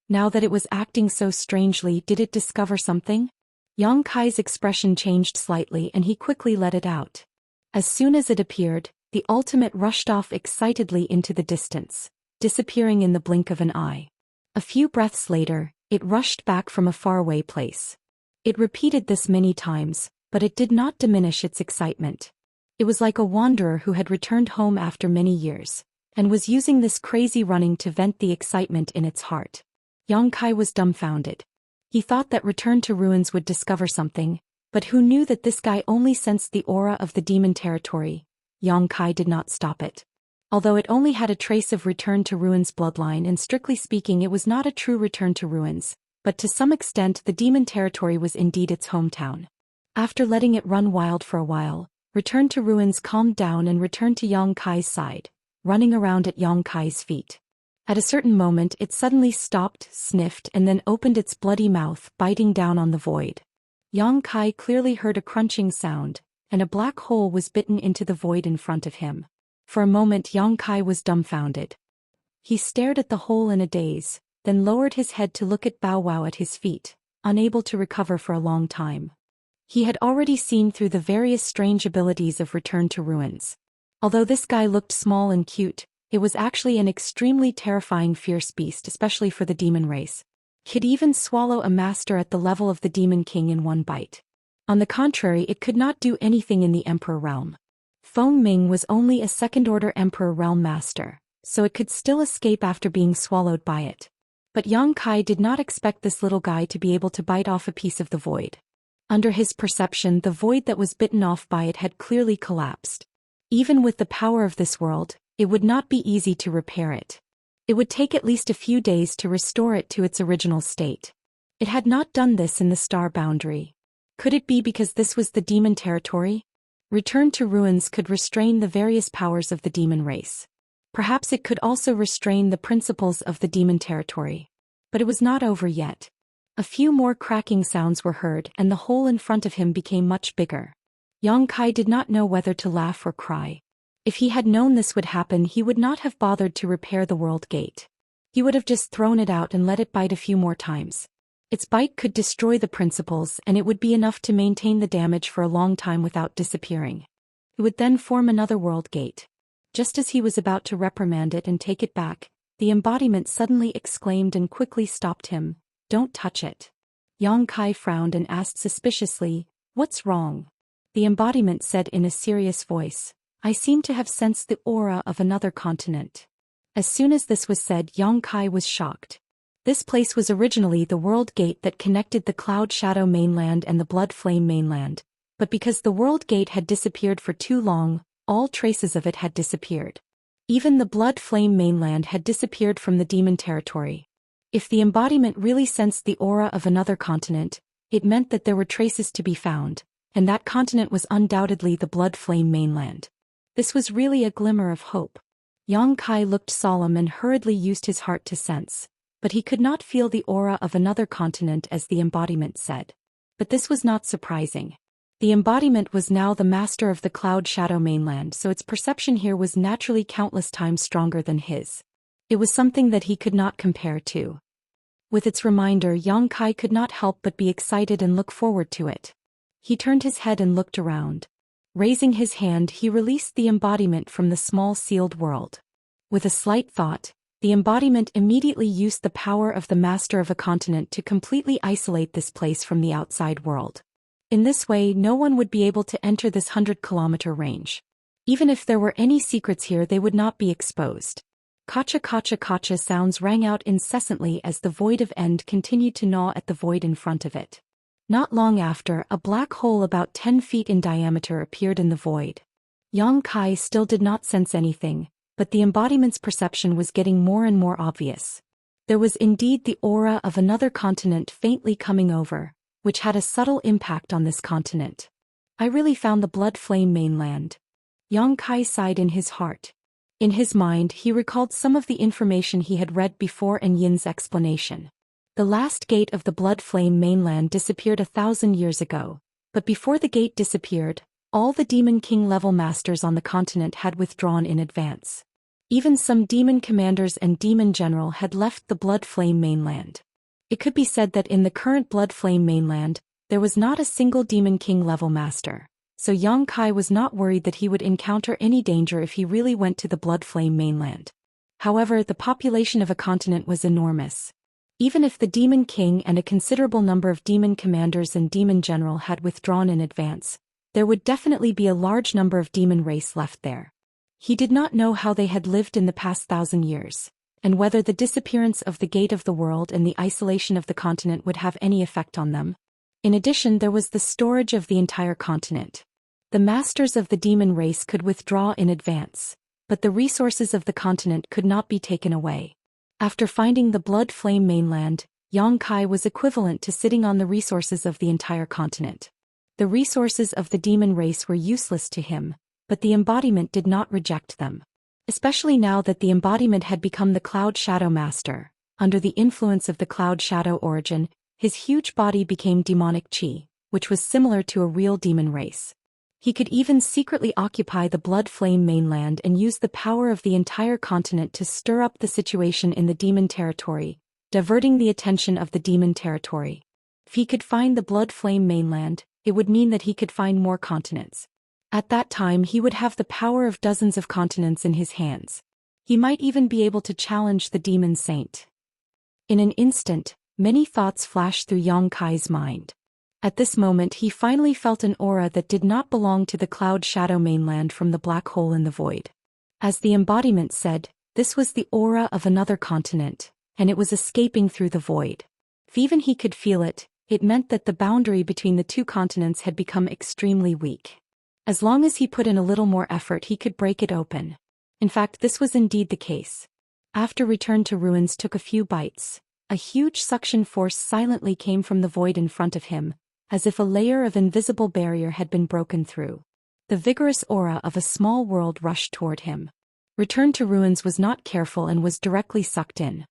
Now that it was acting so strangely, did it discover something? Yang Kai's expression changed slightly and he quickly let it out. As soon as it appeared, the ultimate rushed off excitedly into the distance, disappearing in the blink of an eye. A few breaths later, it rushed back from a faraway place. It repeated this many times, but it did not diminish its excitement. It was like a wanderer who had returned home after many years, and was using this crazy running to vent the excitement in its heart. Yang Kai was dumbfounded. He thought that Return to Ruins would discover something, but who knew that this guy only sensed the aura of the demon territory? Yang Kai did not stop it. Although it only had a trace of Return to Ruins bloodline and strictly speaking it was not a true Return to Ruins, but to some extent the demon territory was indeed its hometown. After letting it run wild for a while, Return to Ruins calmed down and returned to Yang Kai's side, running around at Yang Kai's feet. At a certain moment it suddenly stopped, sniffed and then opened its bloody mouth, biting down on the void. Yang Kai clearly heard a crunching sound, and a black hole was bitten into the void in front of him. For a moment Yang Kai was dumbfounded. He stared at the hole in a daze, then lowered his head to look at Bow Wow at his feet, unable to recover for a long time. He had already seen through the various strange abilities of Return to Ruins. Although this guy looked small and cute, it was actually an extremely terrifying fierce beast, especially for the demon race. Could even swallow a master at the level of the Demon King in one bite. On the contrary, it could not do anything in the Emperor realm. Feng Ming was only a second-order Emperor realm master, so it could still escape after being swallowed by it. But Yang Kai did not expect this little guy to be able to bite off a piece of the void. Under his perception, the void that was bitten off by it had clearly collapsed. Even with the power of this world, it would not be easy to repair it. It would take at least a few days to restore it to its original state. It had not done this in the star boundary. Could it be because this was the demon territory? Return to Ruins could restrain the various powers of the demon race. Perhaps it could also restrain the principles of the demon territory. But it was not over yet. A few more cracking sounds were heard and the hole in front of him became much bigger. Yang Kai did not know whether to laugh or cry. If he had known this would happen, he would not have bothered to repair the world gate. He would have just thrown it out and let it bite a few more times. Its bite could destroy the principles and it would be enough to maintain the damage for a long time without disappearing. It would then form another world gate. Just as he was about to reprimand it and take it back, the embodiment suddenly exclaimed and quickly stopped him. Don't touch it. Yang Kai frowned and asked suspiciously, what's wrong? The embodiment said in a serious voice, I seem to have sensed the aura of another continent. As soon as this was said, Yang Kai was shocked. This place was originally the world gate that connected the Cloud Shadow mainland and the Blood Flame mainland, but because the world gate had disappeared for too long, all traces of it had disappeared. Even the Blood Flame mainland had disappeared from the demon territory. If the embodiment really sensed the aura of another continent, it meant that there were traces to be found, and that continent was undoubtedly the Blood Flame mainland. This was really a glimmer of hope. Yang Kai looked solemn and hurriedly used his heart to sense, but he could not feel the aura of another continent as the embodiment said. But this was not surprising. The embodiment was now the master of the Cloud Shadow mainland, so its perception here was naturally countless times stronger than his. It was something that he could not compare to. With its reminder, Yang Kai could not help but be excited and look forward to it. He turned his head and looked around. Raising his hand, he released the embodiment from the small sealed world. With a slight thought, the embodiment immediately used the power of the master of a continent to completely isolate this place from the outside world. In this way, no one would be able to enter this 100-kilometer range. Even if there were any secrets here, they would not be exposed. Kacha kacha kacha sounds rang out incessantly as the void of end continued to gnaw at the void in front of it. Not long after, a black hole about 10 feet in diameter appeared in the void. Yang Kai still did not sense anything, but the embodiment's perception was getting more and more obvious. There was indeed the aura of another continent faintly coming over, which had a subtle impact on this continent. I really found the blood flame mainland. Yang Kai sighed in his heart. In his mind, he recalled some of the information he had read before and Yin's explanation. The last gate of the blood flame mainland disappeared 1,000 years ago, but before the gate disappeared, all the Demon King level masters on the continent had withdrawn in advance. Even some demon commanders and demon general had left the blood flame mainland. It could be said that in the current blood flame mainland, there was not a single Demon King level master, so Yang Kai was not worried that he would encounter any danger if he really went to the blood flame mainland. However, the population of a continent was enormous. Even if the Demon King and a considerable number of demon commanders and demon general had withdrawn in advance, there would definitely be a large number of demon race left there. He did not know how they had lived in the past 1,000 years, and whether the disappearance of the gate of the world and the isolation of the continent would have any effect on them. In addition, there was the storage of the entire continent. The masters of the demon race could withdraw in advance, but the resources of the continent could not be taken away. After finding the blood flame mainland, Yang Kai was equivalent to sitting on the resources of the entire continent. The resources of the demon race were useless to him, but the embodiment did not reject them. Especially now that the embodiment had become the Cloud Shadow Master, under the influence of the Cloud Shadow origin, his huge body became demonic chi, which was similar to a real demon race. He could even secretly occupy the blood flame mainland and use the power of the entire continent to stir up the situation in the demon territory, diverting the attention of the demon territory. If he could find the blood flame mainland, it would mean that he could find more continents. At that time, he would have the power of dozens of continents in his hands. He might even be able to challenge the demon saint. In an instant, many thoughts flashed through Yang Kai's mind. At this moment, he finally felt an aura that did not belong to the Cloud Shadow mainland from the black hole in the void. As the embodiment said, this was the aura of another continent, and it was escaping through the void. If even he could feel it, it meant that the boundary between the two continents had become extremely weak. As long as he put in a little more effort, he could break it open. In fact, this was indeed the case. After Return to Ruins took a few bites, a huge suction force silently came from the void in front of him, as if a layer of invisible barrier had been broken through. The vigorous aura of a small world rushed toward him. Return to Ruins was not careful and was directly sucked in.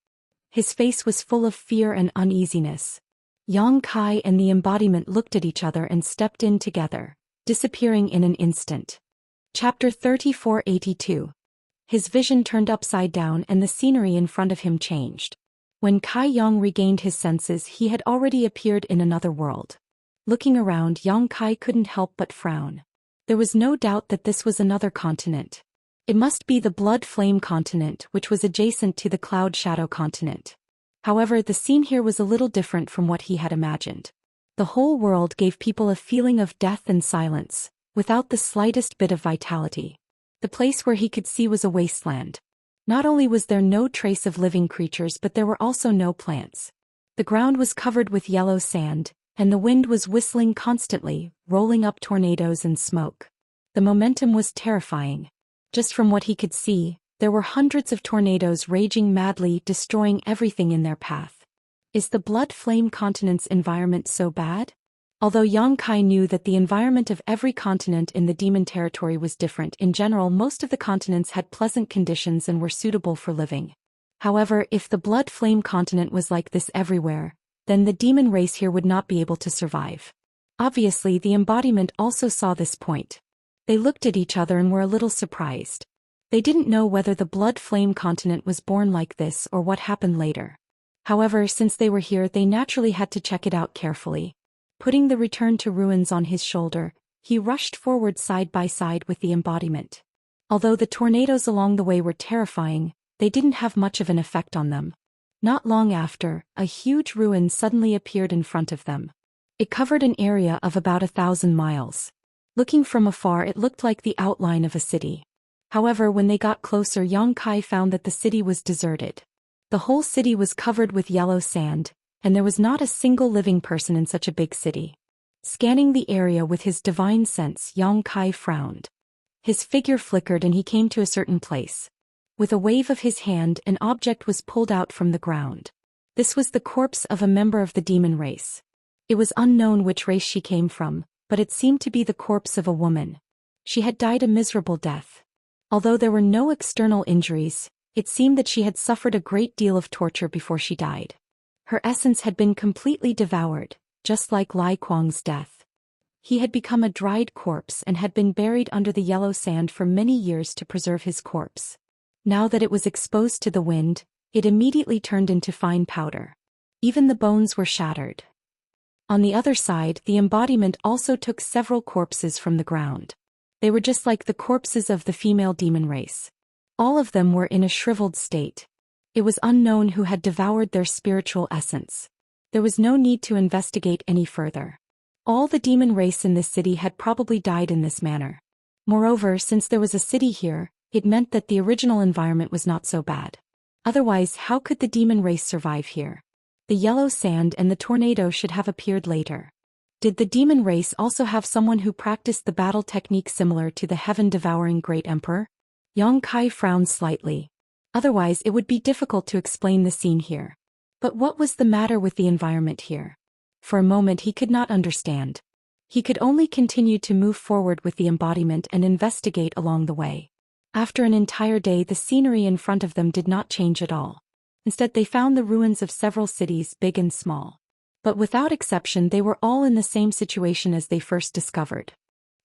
His face was full of fear and uneasiness. Yang Kai and the embodiment looked at each other and stepped in together, disappearing in an instant. Chapter 3482. His vision turned upside down and the scenery in front of him changed. When Kai Yang regained his senses, he had already appeared in another world. Looking around, Yang Kai couldn't help but frown. There was no doubt that this was another continent. It must be the Blood Flame continent, which was adjacent to the Cloud Shadow continent. However, the scene here was a little different from what he had imagined. The whole world gave people a feeling of death and silence, without the slightest bit of vitality. The place where he could see was a wasteland. Not only was there no trace of living creatures, but there were also no plants. The ground was covered with yellow sand, and the wind was whistling constantly, rolling up tornadoes and smoke. The momentum was terrifying. Just from what he could see, there were hundreds of tornadoes raging madly, destroying everything in their path. Is the Blood Flame continent's environment so bad? Although Yang Kai knew that the environment of every continent in the demon territory was different, in general most of the continents had pleasant conditions and were suitable for living. However, if the Blood Flame continent was like this everywhere, then the demon race here would not be able to survive. Obviously, the embodiment also saw this point. They looked at each other and were a little surprised. They didn't know whether the Blood Flame continent was born like this or what happened later. However, since they were here, they naturally had to check it out carefully. Putting the return to ruins on his shoulder, he rushed forward side by side with the embodiment. Although the tornadoes along the way were terrifying, they didn't have much of an effect on them. Not long after, a huge ruin suddenly appeared in front of them. It covered an area of about 1,000 miles. Looking from afar, it looked like the outline of a city. However, when they got closer, Yang Kai found that the city was deserted. The whole city was covered with yellow sand, and there was not a single living person in such a big city. Scanning the area with his divine sense, Yang Kai frowned. His figure flickered and he came to a certain place. With a wave of his hand, an object was pulled out from the ground. This was the corpse of a member of the demon race. It was unknown which race she came from, but it seemed to be the corpse of a woman. She had died a miserable death. Although there were no external injuries, it seemed that she had suffered a great deal of torture before she died. Her essence had been completely devoured, just like Lai Kuang's death. He had become a dried corpse and had been buried under the yellow sand for many years to preserve his corpse. Now that it was exposed to the wind, it immediately turned into fine powder. Even the bones were shattered. On the other side, the embodiment also took several corpses from the ground. They were just like the corpses of the female demon race. All of them were in a shriveled state. It was unknown who had devoured their spiritual essence. There was no need to investigate any further. All the demon race in this city had probably died in this manner. Moreover, since there was a city here, it meant that the original environment was not so bad. Otherwise, how could the demon race survive here? The yellow sand and the tornado should have appeared later. Did the demon race also have someone who practiced the battle technique similar to the heaven-devouring Great Emperor? Yang Kai frowned slightly. Otherwise, it would be difficult to explain the scene here. But what was the matter with the environment here? For a moment he could not understand. He could only continue to move forward with the embodiment and investigate along the way. After an entire day, the scenery in front of them did not change at all. Instead, they found the ruins of several cities, big and small. But without exception, they were all in the same situation as they first discovered.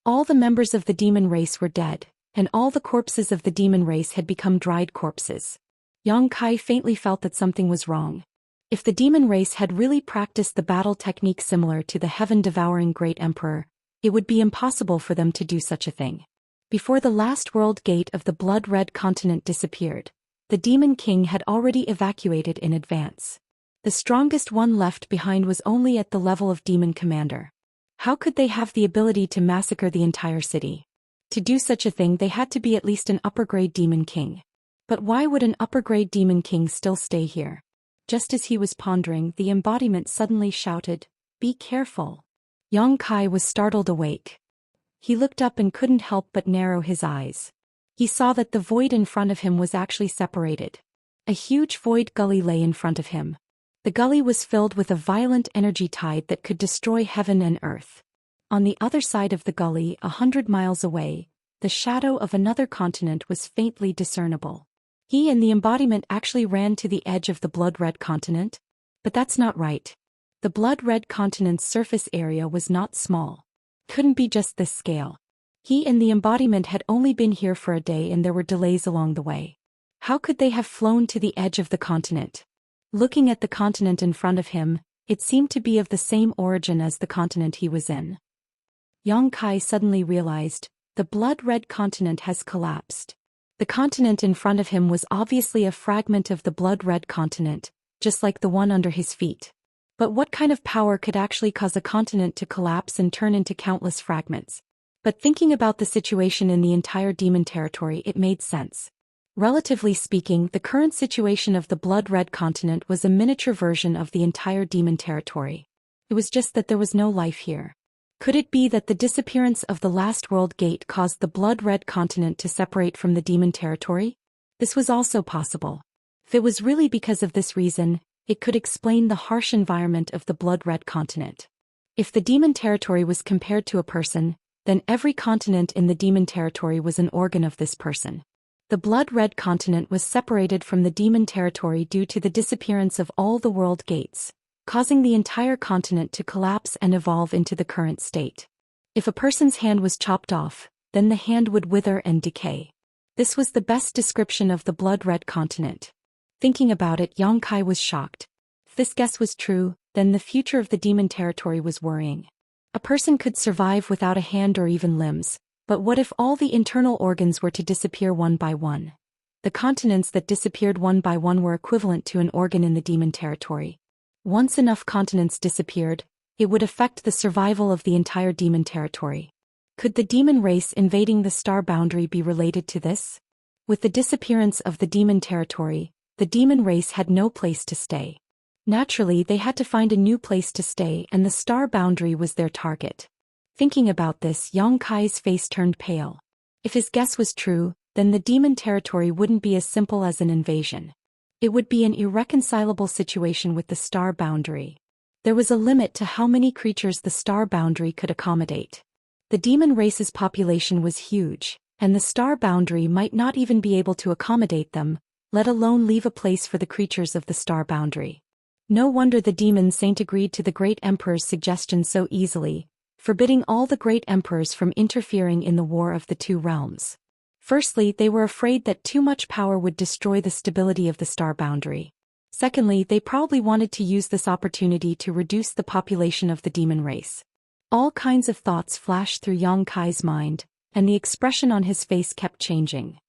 All the members of the demon race were dead, and all the corpses of the demon race had become dried corpses. Yang Kai faintly felt that something was wrong. If the demon race had really practiced the battle technique similar to the heaven-devouring Great Emperor, it would be impossible for them to do such a thing. Before the last world gate of the blood-red continent disappeared, the demon king had already evacuated in advance. The strongest one left behind was only at the level of demon commander. How could they have the ability to massacre the entire city? To do such a thing, they had to be at least an upper-grade demon king. But why would an upper-grade demon king still stay here? Just as he was pondering, the embodiment suddenly shouted, "Be careful!" Yang Kai was startled awake. He looked up and couldn't help but narrow his eyes. He saw that the void in front of him was actually separated. A huge void gully lay in front of him. The gully was filled with a violent energy tide that could destroy heaven and earth. On the other side of the gully, 100 miles away, the shadow of another continent was faintly discernible. He and the embodiment actually ran to the edge of the blood-red continent? But that's not right. The blood-red continent's surface area was not small. Couldn't be just this scale. He and the embodiment had only been here for a day and there were delays along the way. How could they have flown to the edge of the continent? Looking at the continent in front of him, it seemed to be of the same origin as the continent he was in. Yang Kai suddenly realized, the blood-red continent has collapsed. The continent in front of him was obviously a fragment of the blood-red continent, just like the one under his feet. But what kind of power could actually cause a continent to collapse and turn into countless fragments? But thinking about the situation in the entire demon territory, it made sense. Relatively speaking, the current situation of the blood-red continent was a miniature version of the entire demon territory. It was just that there was no life here. Could it be that the disappearance of the last world gate caused the blood-red continent to separate from the demon territory? This was also possible. If it was really because of this reason, it could explain the harsh environment of the blood-red continent. If the demon territory was compared to a person, then every continent in the demon territory was an organ of this person. The blood-red continent was separated from the demon territory due to the disappearance of all the world gates, causing the entire continent to collapse and evolve into the current state. If a person's hand was chopped off, then the hand would wither and decay. This was the best description of the blood-red continent. Thinking about it, Yongkai was shocked. If this guess was true, then the future of the demon territory was worrying. A person could survive without a hand or even limbs, but what if all the internal organs were to disappear one by one? The continents that disappeared one by one were equivalent to an organ in the demon territory. Once enough continents disappeared, it would affect the survival of the entire demon territory. Could the demon race invading the star boundary be related to this? With the disappearance of the demon territory, the demon race had no place to stay. Naturally, they had to find a new place to stay, and the star boundary was their target. Thinking about this, Yongkai's face turned pale. If his guess was true, then the demon territory wouldn't be as simple as an invasion. It would be an irreconcilable situation with the star boundary. There was a limit to how many creatures the star boundary could accommodate. The demon race's population was huge, and the star boundary might not even be able to accommodate them, let alone leave a place for the creatures of the star boundary. No wonder the demon saint agreed to the great emperor's suggestion so easily, forbidding all the great emperors from interfering in the war of the two realms. Firstly, they were afraid that too much power would destroy the stability of the star boundary. Secondly, they probably wanted to use this opportunity to reduce the population of the demon race. All kinds of thoughts flashed through Yongkai's mind, and the expression on his face kept changing.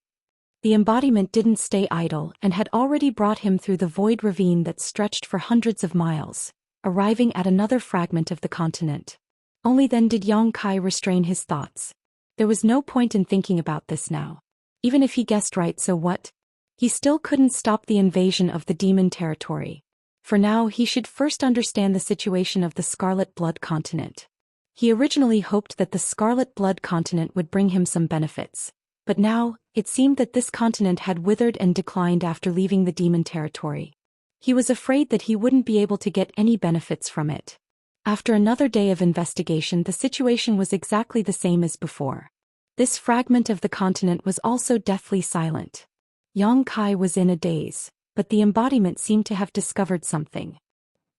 The embodiment didn't stay idle and had already brought him through the void ravine that stretched for hundreds of miles, arriving at another fragment of the continent. Only then did Yongkai restrain his thoughts. There was no point in thinking about this now. Even if he guessed right, so what? He still couldn't stop the invasion of the demon territory. For now, he should first understand the situation of the Scarlet Blood continent. He originally hoped that the Scarlet Blood continent would bring him some benefits. But now, it seemed that this continent had withered and declined after leaving the demon territory. He was afraid that he wouldn't be able to get any benefits from it. After another day of investigation, the situation was exactly the same as before. This fragment of the continent was also deathly silent. Yongkai was in a daze, but the embodiment seemed to have discovered something.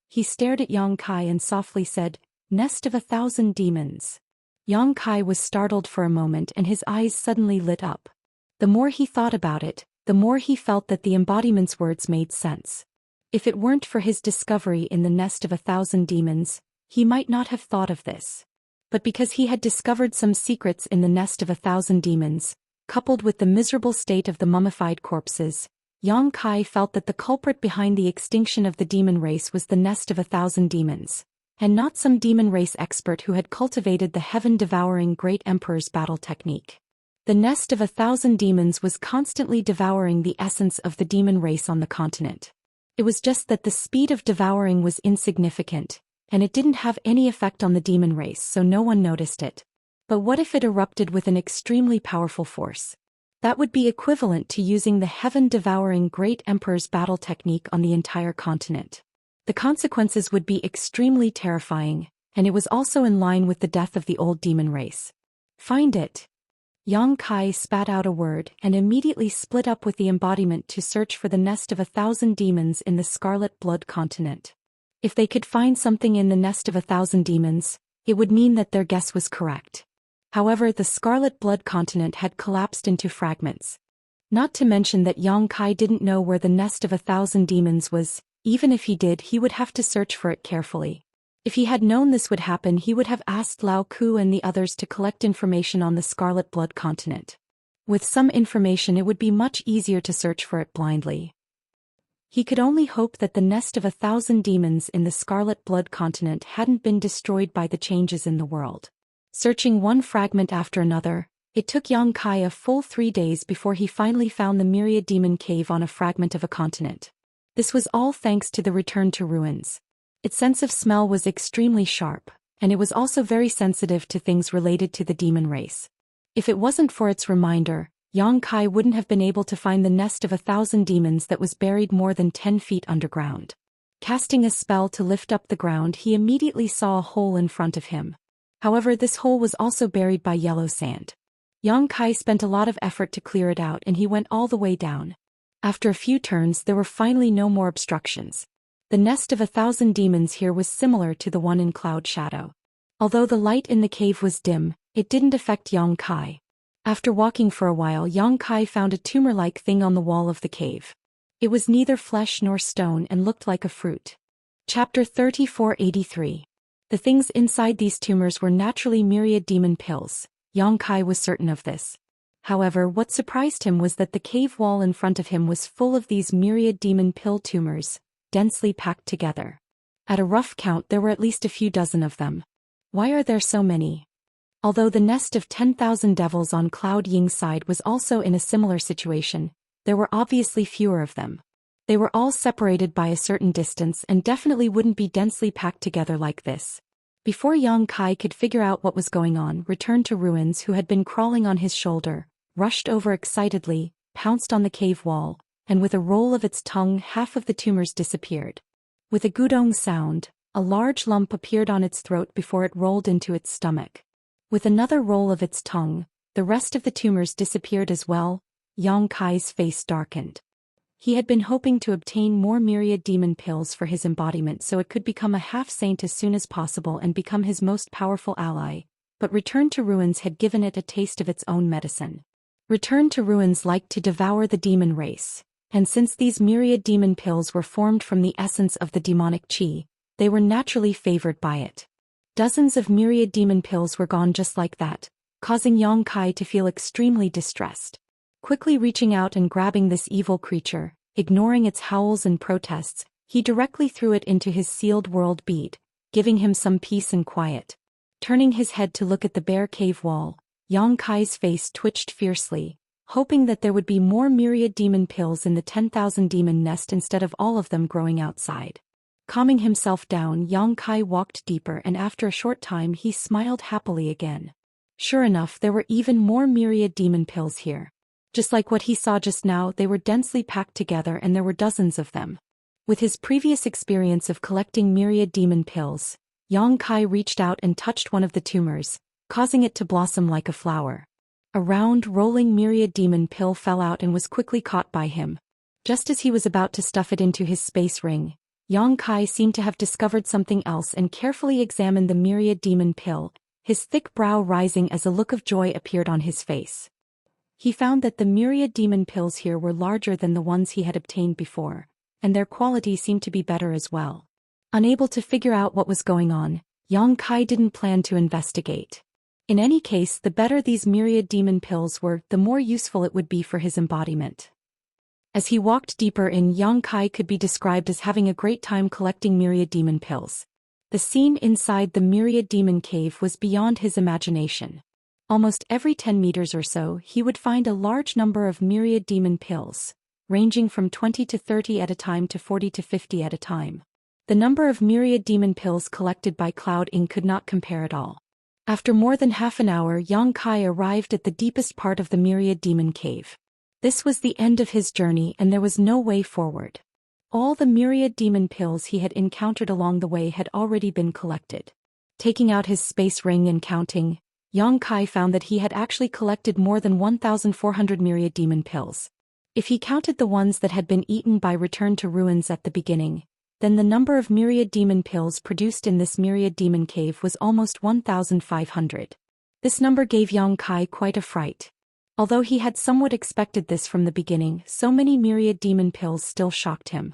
He stared at Yongkai and softly said, "Nest of 1,000 demons." Yongkai was startled for a moment and his eyes suddenly lit up. The more he thought about it, the more he felt that the embodiment's words made sense. If it weren't for his discovery in the nest of 1,000 demons, he might not have thought of this. But because he had discovered some secrets in the nest of 1,000 demons, coupled with the miserable state of the mummified corpses, Yongkai felt that the culprit behind the extinction of the demon race was the nest of 1,000 demons, and not some demon race expert who had cultivated the heaven-devouring Great Emperor's battle technique. The nest of 1,000 demons was constantly devouring the essence of the demon race on the continent. It was just that the speed of devouring was insignificant, and it didn't have any effect on the demon race, so no one noticed it. But what if it erupted with an extremely powerful force? That would be equivalent to using the heaven-devouring Great Emperor's battle technique on the entire continent. The consequences would be extremely terrifying, and it was also in line with the death of the old demon race. Find it. Yongkai spat out a word and immediately split up with the embodiment to search for the nest of 1,000 demons in the Scarlet Blood continent. If they could find something in the nest of 1,000 demons, it would mean that their guess was correct. However, the Scarlet Blood continent had collapsed into fragments. Not to mention that Yongkai didn't know where the nest of 1,000 demons was. Even if he did, he would have to search for it carefully. If he had known this would happen, he would have asked Lao Ku and the others to collect information on the Scarlet Blood continent. With some information, it would be much easier to search for it blindly. He could only hope that the nest of 1,000 demons in the Scarlet Blood continent hadn't been destroyed by the changes in the world. Searching one fragment after another, it took Yongkai a full 3 days before he finally found the Myriad Demon Cave on a fragment of a continent. This was all thanks to the return to ruins. Its sense of smell was extremely sharp, and it was also very sensitive to things related to the demon race. If it wasn't for its reminder, Yongkai wouldn't have been able to find the nest of 1,000 demons that was buried more than 10 feet underground. Casting a spell to lift up the ground, he immediately saw a hole in front of him. However, this hole was also buried by yellow sand. Yang Kai spent a lot of effort to clear it out, and he went all the way down. After a few turns, there were finally no more obstructions. The nest of 1,000 demons here was similar to the one in Cloud Shadow. Although the light in the cave was dim, it didn't affect Yang Kai. After walking for a while, Yang Kai found a tumor-like thing on the wall of the cave. It was neither flesh nor stone and looked like a fruit. Chapter 3483. The things inside these tumors were naturally myriad demon pills. Yang Kai was certain of this. However, what surprised him was that the cave wall in front of him was full of these myriad demon pill tumors, densely packed together. At a rough count, there were at least a few dozen of them. Why are there so many? Although the nest of 10,000 devils on Cloud Ying's side was also in a similar situation, there were obviously fewer of them. They were all separated by a certain distance and definitely wouldn't be densely packed together like this. Before Yang Kai could figure out what was going on, Return to Ruins, who had been crawling on his shoulder, rushed over excitedly, pounced on the cave wall, and with a roll of its tongue, half of the tumors disappeared. With a gudong sound, a large lump appeared on its throat before it rolled into its stomach. With another roll of its tongue, the rest of the tumors disappeared as well. Yang Kai's face darkened. He had been hoping to obtain more myriad demon pills for his embodiment so it could become a half-saint as soon as possible and become his most powerful ally, but Return to Ruins had given it a taste of its own medicine. Return to Ruins liked to devour the demon race, and since these myriad demon pills were formed from the essence of the demonic chi, they were naturally favored by it. Dozens of myriad demon pills were gone just like that, causing Yang Kai to feel extremely distressed. Quickly reaching out and grabbing this evil creature, ignoring its howls and protests, he directly threw it into his sealed world bead, giving him some peace and quiet. Turning his head to look at the bare cave wall, Yang Kai's face twitched fiercely, hoping that there would be more myriad demon pills in the 10,000 demon nest instead of all of them growing outside. Calming himself down, Yang Kai walked deeper, and after a short time he smiled happily again. Sure enough, there were even more myriad demon pills here. Just like what he saw just now, they were densely packed together and there were dozens of them. With his previous experience of collecting myriad demon pills, Yang Kai reached out and touched one of the tumors, causing it to blossom like a flower. A round, rolling myriad demon pill fell out and was quickly caught by him. Just as he was about to stuff it into his space ring, Yang Kai seemed to have discovered something else and carefully examined the myriad demon pill, his thick brow rising as a look of joy appeared on his face. He found that the myriad demon pills here were larger than the ones he had obtained before, and their quality seemed to be better as well. Unable to figure out what was going on, Yang Kai didn't plan to investigate. In any case, the better these myriad demon pills were, the more useful it would be for his embodiment. As he walked deeper in, Yang Kai could be described as having a great time collecting myriad demon pills. The scene inside the myriad demon cave was beyond his imagination. Almost every 10 meters or so, he would find a large number of myriad demon pills, ranging from 20 to 30 at a time to 40 to 50 at a time. The number of myriad demon pills collected by Cloud Ing could not compare at all. After more than half an hour, Yang Kai arrived at the deepest part of the myriad demon cave. This was the end of his journey and there was no way forward. All the myriad demon pills he had encountered along the way had already been collected. Taking out his space ring and counting, Yang Kai found that he had actually collected more than 1,400 myriad demon pills. If he counted the ones that had been eaten by Return to Ruins at the beginning, then the number of myriad demon pills produced in this myriad demon cave was almost 1,500. This number gave Yang Kai quite a fright. Although he had somewhat expected this from the beginning, so many myriad demon pills still shocked him.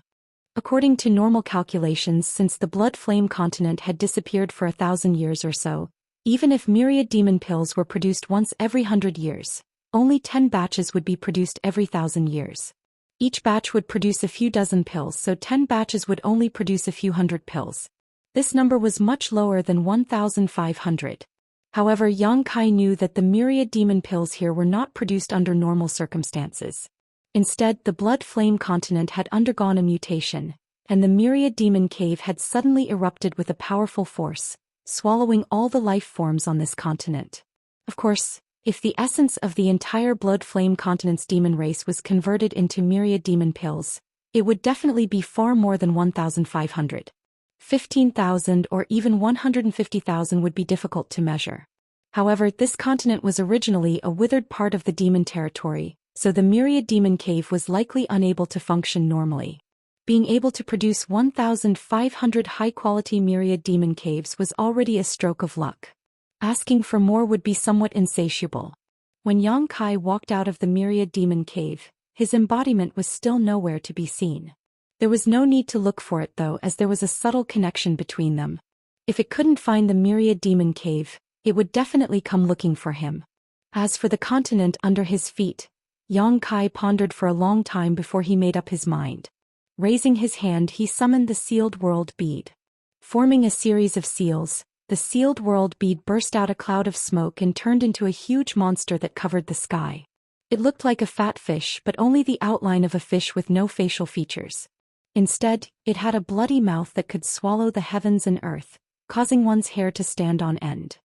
According to normal calculations, since the Blood Flame continent had disappeared for 1,000 years or so, even if myriad demon pills were produced once every 100 years, only 10 batches would be produced every 1,000 years. Each batch would produce a few dozen pills, so 10 batches would only produce a few hundred pills. This number was much lower than 1,500. However, Yang Kai knew that the myriad demon pills here were not produced under normal circumstances. Instead, the Blood Flame continent had undergone a mutation, and the myriad demon cave had suddenly erupted with a powerful force, swallowing all the life forms on this continent. Of course, if the essence of the entire Blood Flame continent's demon race was converted into myriad demon pills, It would definitely be far more than 1,500. 15,000 or even 150,000 would be difficult to measure. However, this continent was originally a withered part of the demon territory, so the Myriad Demon Cave was likely unable to function normally. Being able to produce 1,500 high-quality Myriad Demon Caves was already a stroke of luck. Asking for more would be somewhat insatiable. When Yang Kai walked out of the Myriad Demon Cave, his embodiment was still nowhere to be seen. There was no need to look for it though, as there was a subtle connection between them. If it couldn't find the Myriad Demon Cave, it would definitely come looking for him. As for the continent under his feet, Yang Kai pondered for a long time before he made up his mind. Raising his hand, he summoned the Sealed World Bead. Forming a series of seals, the Sealed World Bead burst out a cloud of smoke and turned into a huge monster that covered the sky. It looked like a fat fish, but only the outline of a fish with no facial features. Instead, it had a bloody mouth that could swallow the heavens and earth, causing one's hair to stand on end.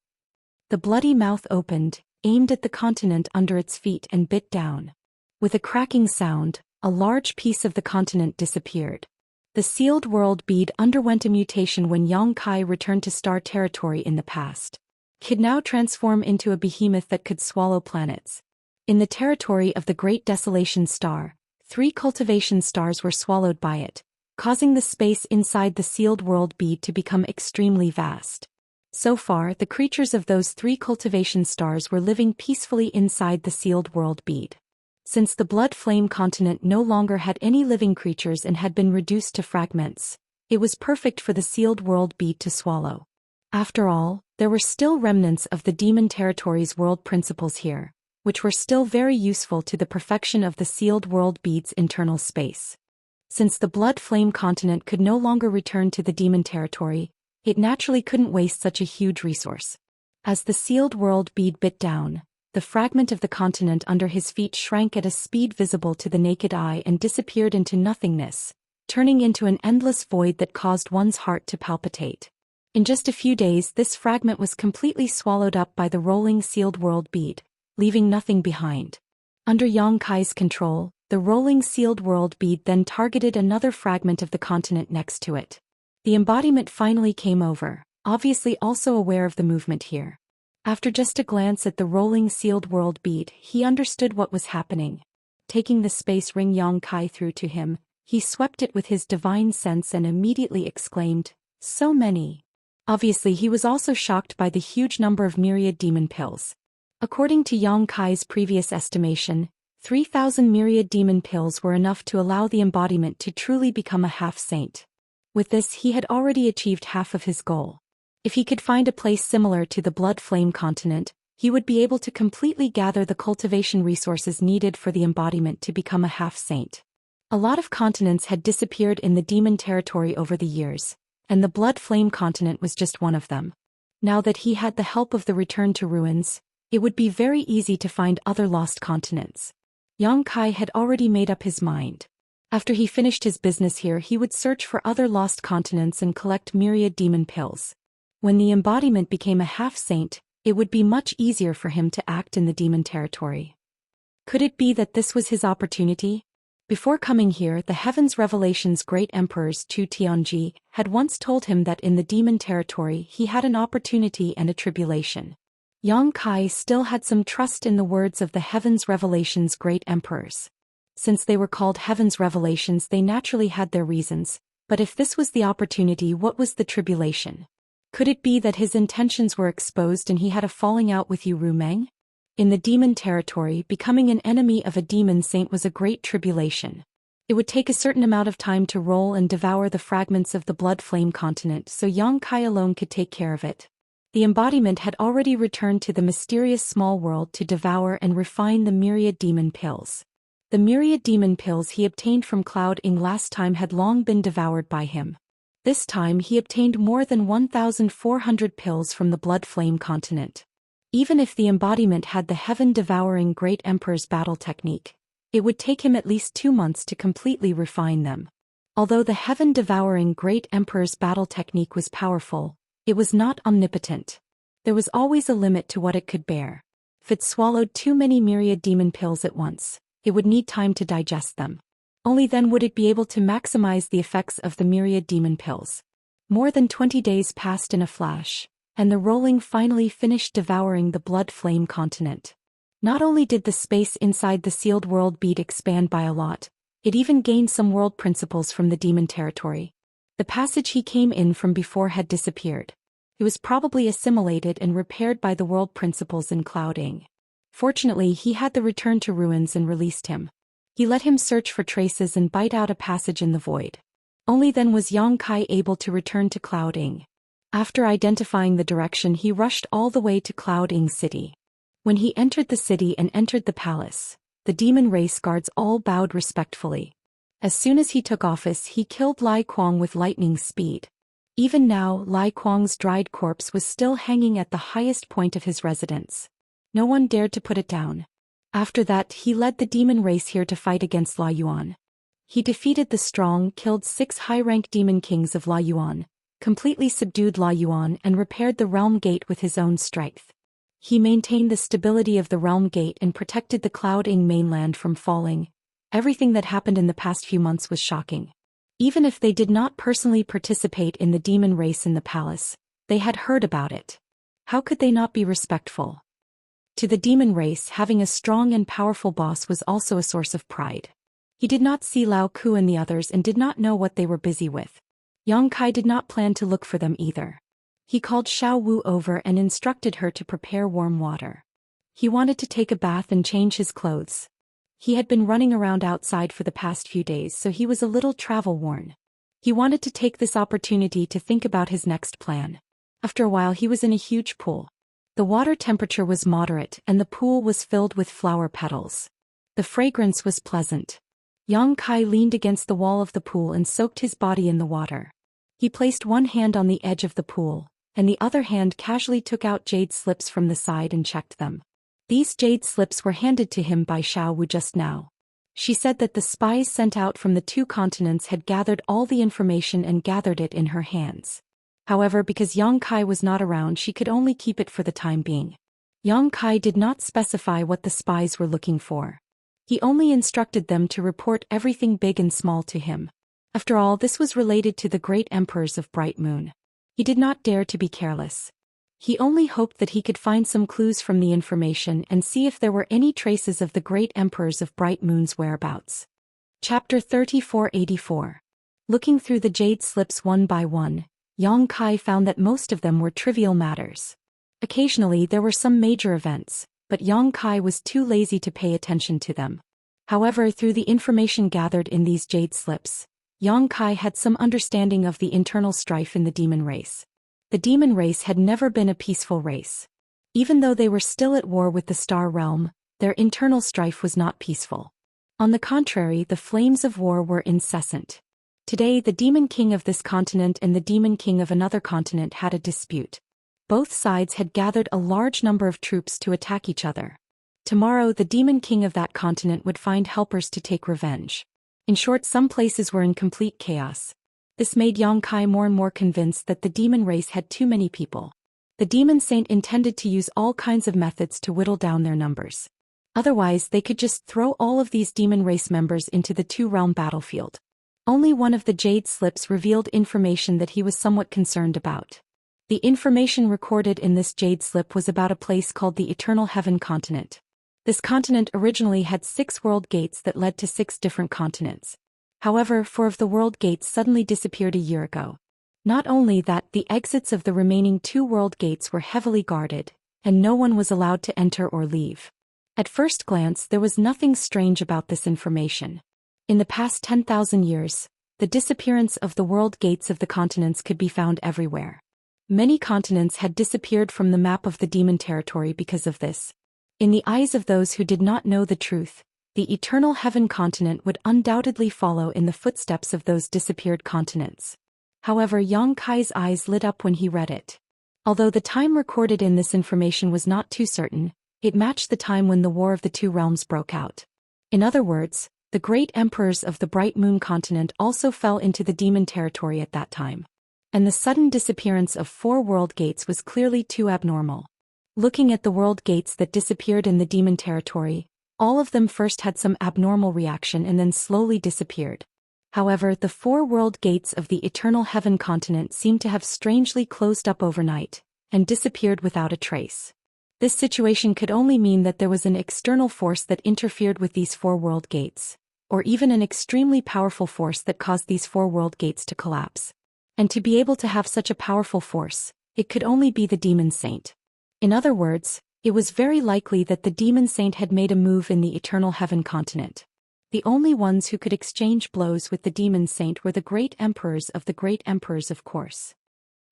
The bloody mouth opened, aimed at the continent under its feet and bit down. With a cracking sound, a large piece of the continent disappeared. The Sealed World Bead underwent a mutation when Yang Kai returned to Star Territory in the past. It could now transform into a behemoth that could swallow planets. In the territory of the Great Desolation Star, 3 cultivation stars were swallowed by it, causing the space inside the Sealed World Bead to become extremely vast. So far, the creatures of those 3 cultivation stars were living peacefully inside the Sealed World Bead. Since the Blood Flame continent no longer had any living creatures and had been reduced to fragments, it was perfect for the Sealed World Bead to swallow. After all, there were still remnants of the Demon Territory's world principles here, which were still very useful to the perfection of the Sealed World Bead's internal space. Since the Blood Flame continent could no longer return to the Demon Territory, it naturally couldn't waste such a huge resource. As the Sealed World Bead bit down, the fragment of the continent under his feet shrank at a speed visible to the naked eye and disappeared into nothingness, turning into an endless void that caused one's heart to palpitate. In just a few days, this fragment was completely swallowed up by the rolling Sealed World Bead, leaving nothing behind. Under Yang Kai's control, the rolling Sealed World Bead then targeted another fragment of the continent next to it. The embodiment finally came over, obviously also aware of the movement here. After just a glance at the rolling Sealed World Bead, he understood what was happening. Taking the space ring Yang Kai threw to him, he swept it with his divine sense and immediately exclaimed, "So many." Obviously, he was also shocked by the huge number of Myriad Demon Pills. According to Yang Kai's previous estimation, 3,000 Myriad Demon Pills were enough to allow the embodiment to truly become a half-saint. With this, he had already achieved half of his goal. If he could find a place similar to the Blood Flame continent, he would be able to completely gather the cultivation resources needed for the embodiment to become a half-saint. A lot of continents had disappeared in the Demon Territory over the years, and the Blood Flame continent was just one of them. Now that he had the help of the Return to Ruins, it would be very easy to find other lost continents. Yang Kai had already made up his mind. After he finished his business here, he would search for other lost continents and collect Myriad Demon Pills. When the embodiment became a half-saint, it would be much easier for him to act in the Demon Territory. Could it be that this was his opportunity? Before coming here, the Heavens Revelation's great emperors Chu Tianji had once told him that in the Demon Territory he had an opportunity and a tribulation. Yang Kai still had some trust in the words of the Heavens Revelation's great emperors. Since they were called Heavens Revelations, they naturally had their reasons, but if this was the opportunity, what was the tribulation? Could it be that his intentions were exposed and he had a falling out with Yu Rumeng? In the Demon Territory, becoming an enemy of a demon saint was a great tribulation. It would take a certain amount of time to roll and devour the fragments of the Blood Flame continent, so Yang Kai alone could take care of it. The embodiment had already returned to the mysterious small world to devour and refine the Myriad Demon Pills. The Myriad Demon Pills he obtained from Cloud Ing last time had long been devoured by him. This time he obtained more than 1,400 pills from the Blood Flame continent. Even if the embodiment had the heaven-devouring Great Emperor's battle technique, it would take him at least 2 months to completely refine them. Although the heaven-devouring Great Emperor's battle technique was powerful, it was not omnipotent. There was always a limit to what it could bear. If it swallowed too many Myriad Demon Pills at once, it would need time to digest them. Only then would it be able to maximize the effects of the myriad demon pills. More than 20 days passed in a flash, and the rolling finally finished devouring the blood flame continent. Not only did the space inside the sealed world bead expand by a lot, it even gained some world principles from the demon territory. The passage he came in from before had disappeared. It was probably assimilated and repaired by the world principles in Clouding. Fortunately, he had the return to ruins and released him. He let him search for traces and bite out a passage in the void. Only then was Yang Kai able to return to Clouding. After identifying the direction, he rushed all the way to Clouding City. When he entered the city and entered the palace, the demon race guards all bowed respectfully. As soon as he took office, he killed Lai Kuang with lightning speed. Even now, Lai Kuang's dried corpse was still hanging at the highest point of his residence. No one dared to put it down. After that, he led the demon race here to fight against La Yuan. He defeated the strong, killed 6 high-rank demon kings of La Yuan, completely subdued La Yuan and repaired the realm gate with his own strength. He maintained the stability of the realm gate and protected the Clouding mainland from falling. Everything that happened in the past few months was shocking. Even if they did not personally participate in the demon race in the palace, they had heard about it. How could they not be respectful? To the demon race, having a strong and powerful boss was also a source of pride. He did not see Lao Ku and the others and did not know what they were busy with. Yang Kai did not plan to look for them either. He called Xiao Wu over and instructed her to prepare warm water. He wanted to take a bath and change his clothes. He had been running around outside for the past few days, so he was a little travel-worn. He wanted to take this opportunity to think about his next plan. After a while, he was in a huge pool. The water temperature was moderate and the pool was filled with flower petals. The fragrance was pleasant. Yang Kai leaned against the wall of the pool and soaked his body in the water. He placed one hand on the edge of the pool, and the other hand casually took out jade slips from the side and checked them. These jade slips were handed to him by Xiao Wu just now. She said that the spies sent out from the 2 continents had gathered all the information and gathered it in her hands. However, because Yang Kai was not around, she could only keep it for the time being. Yang Kai did not specify what the spies were looking for. He only instructed them to report everything big and small to him. After all, this was related to the great emperors of Bright Moon. He did not dare to be careless. He only hoped that he could find some clues from the information and see if there were any traces of the great emperors of Bright Moon's whereabouts. Chapter 3484. Looking through the jade slips one by one, Yang Kai found that most of them were trivial matters. Occasionally there were some major events, but Yang Kai was too lazy to pay attention to them. However, through the information gathered in these jade slips, Yang Kai had some understanding of the internal strife in the demon race. The demon race had never been a peaceful race. Even though they were still at war with the Star Realm, their internal strife was not peaceful. On the contrary, the flames of war were incessant. Today, the demon king of this continent and the demon king of another continent had a dispute. Both sides had gathered a large number of troops to attack each other. Tomorrow, the demon king of that continent would find helpers to take revenge. In short, some places were in complete chaos. This made Yang Kai more and more convinced that the demon race had too many people. The demon saint intended to use all kinds of methods to whittle down their numbers. Otherwise, they could just throw all of these demon race members into the 2-realm battlefield. Only one of the jade slips revealed information that he was somewhat concerned about. The information recorded in this jade slip was about a place called the Eternal Heaven Continent. This continent originally had 6 world gates that led to 6 different continents. However, 4 of the world gates suddenly disappeared a year ago. Not only that, the exits of the remaining 2 world gates were heavily guarded, and no one was allowed to enter or leave. At first glance, there was nothing strange about this information. In the past 10,000 years, the disappearance of the world gates of the continents could be found everywhere. Many continents had disappeared from the map of the demon territory because of this. In the eyes of those who did not know the truth, the Eternal Heaven continent would undoubtedly follow in the footsteps of those disappeared continents. However, Yang Kai's eyes lit up when he read it. Although the time recorded in this information was not too certain, it matched the time when the War of the 2 Realms broke out. In other words, the great emperors of the Bright Moon continent also fell into the demon territory at that time. And the sudden disappearance of 4 world gates was clearly too abnormal. Looking at the world gates that disappeared in the demon territory, All of them first had some abnormal reaction and then slowly disappeared. However, the 4 world gates of the Eternal Heaven continent seemed to have strangely closed up overnight, and disappeared without a trace. This situation could only mean that there was an external force that interfered with these 4 world gates, or even an extremely powerful force that caused these 4 world gates to collapse. And to be able to have such a powerful force, it could only be the Demon Saint. In other words, it was very likely that the Demon Saint had made a move in the Eternal Heaven continent. The only ones who could exchange blows with the Demon Saint were the Great Emperors, of course.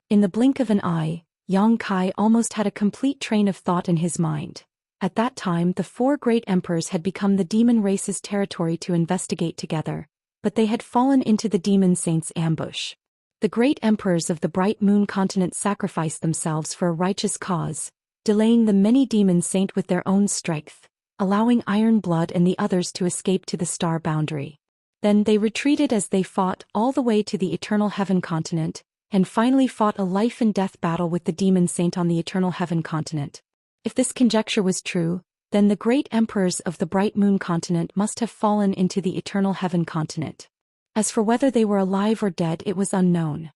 In the blink of an eye, Yang Kai almost had a complete train of thought in his mind. At that time, the 4 Great Emperors had become the demon race's territory to investigate together, but they had fallen into the Demon Saint's ambush. The Great Emperors of the Bright Moon continent sacrificed themselves for a righteous cause, delaying the many Demon Saint with their own strength, allowing Iron Blood and the others to escape to the star boundary. Then they retreated as they fought all the way to the Eternal Heaven continent, and finally fought a life-and-death battle with the Demon Saint on the Eternal Heaven continent. If this conjecture was true, then the Great Emperors of the Bright Moon continent must have fallen into the Eternal Heaven continent. As for whether they were alive or dead, it was unknown.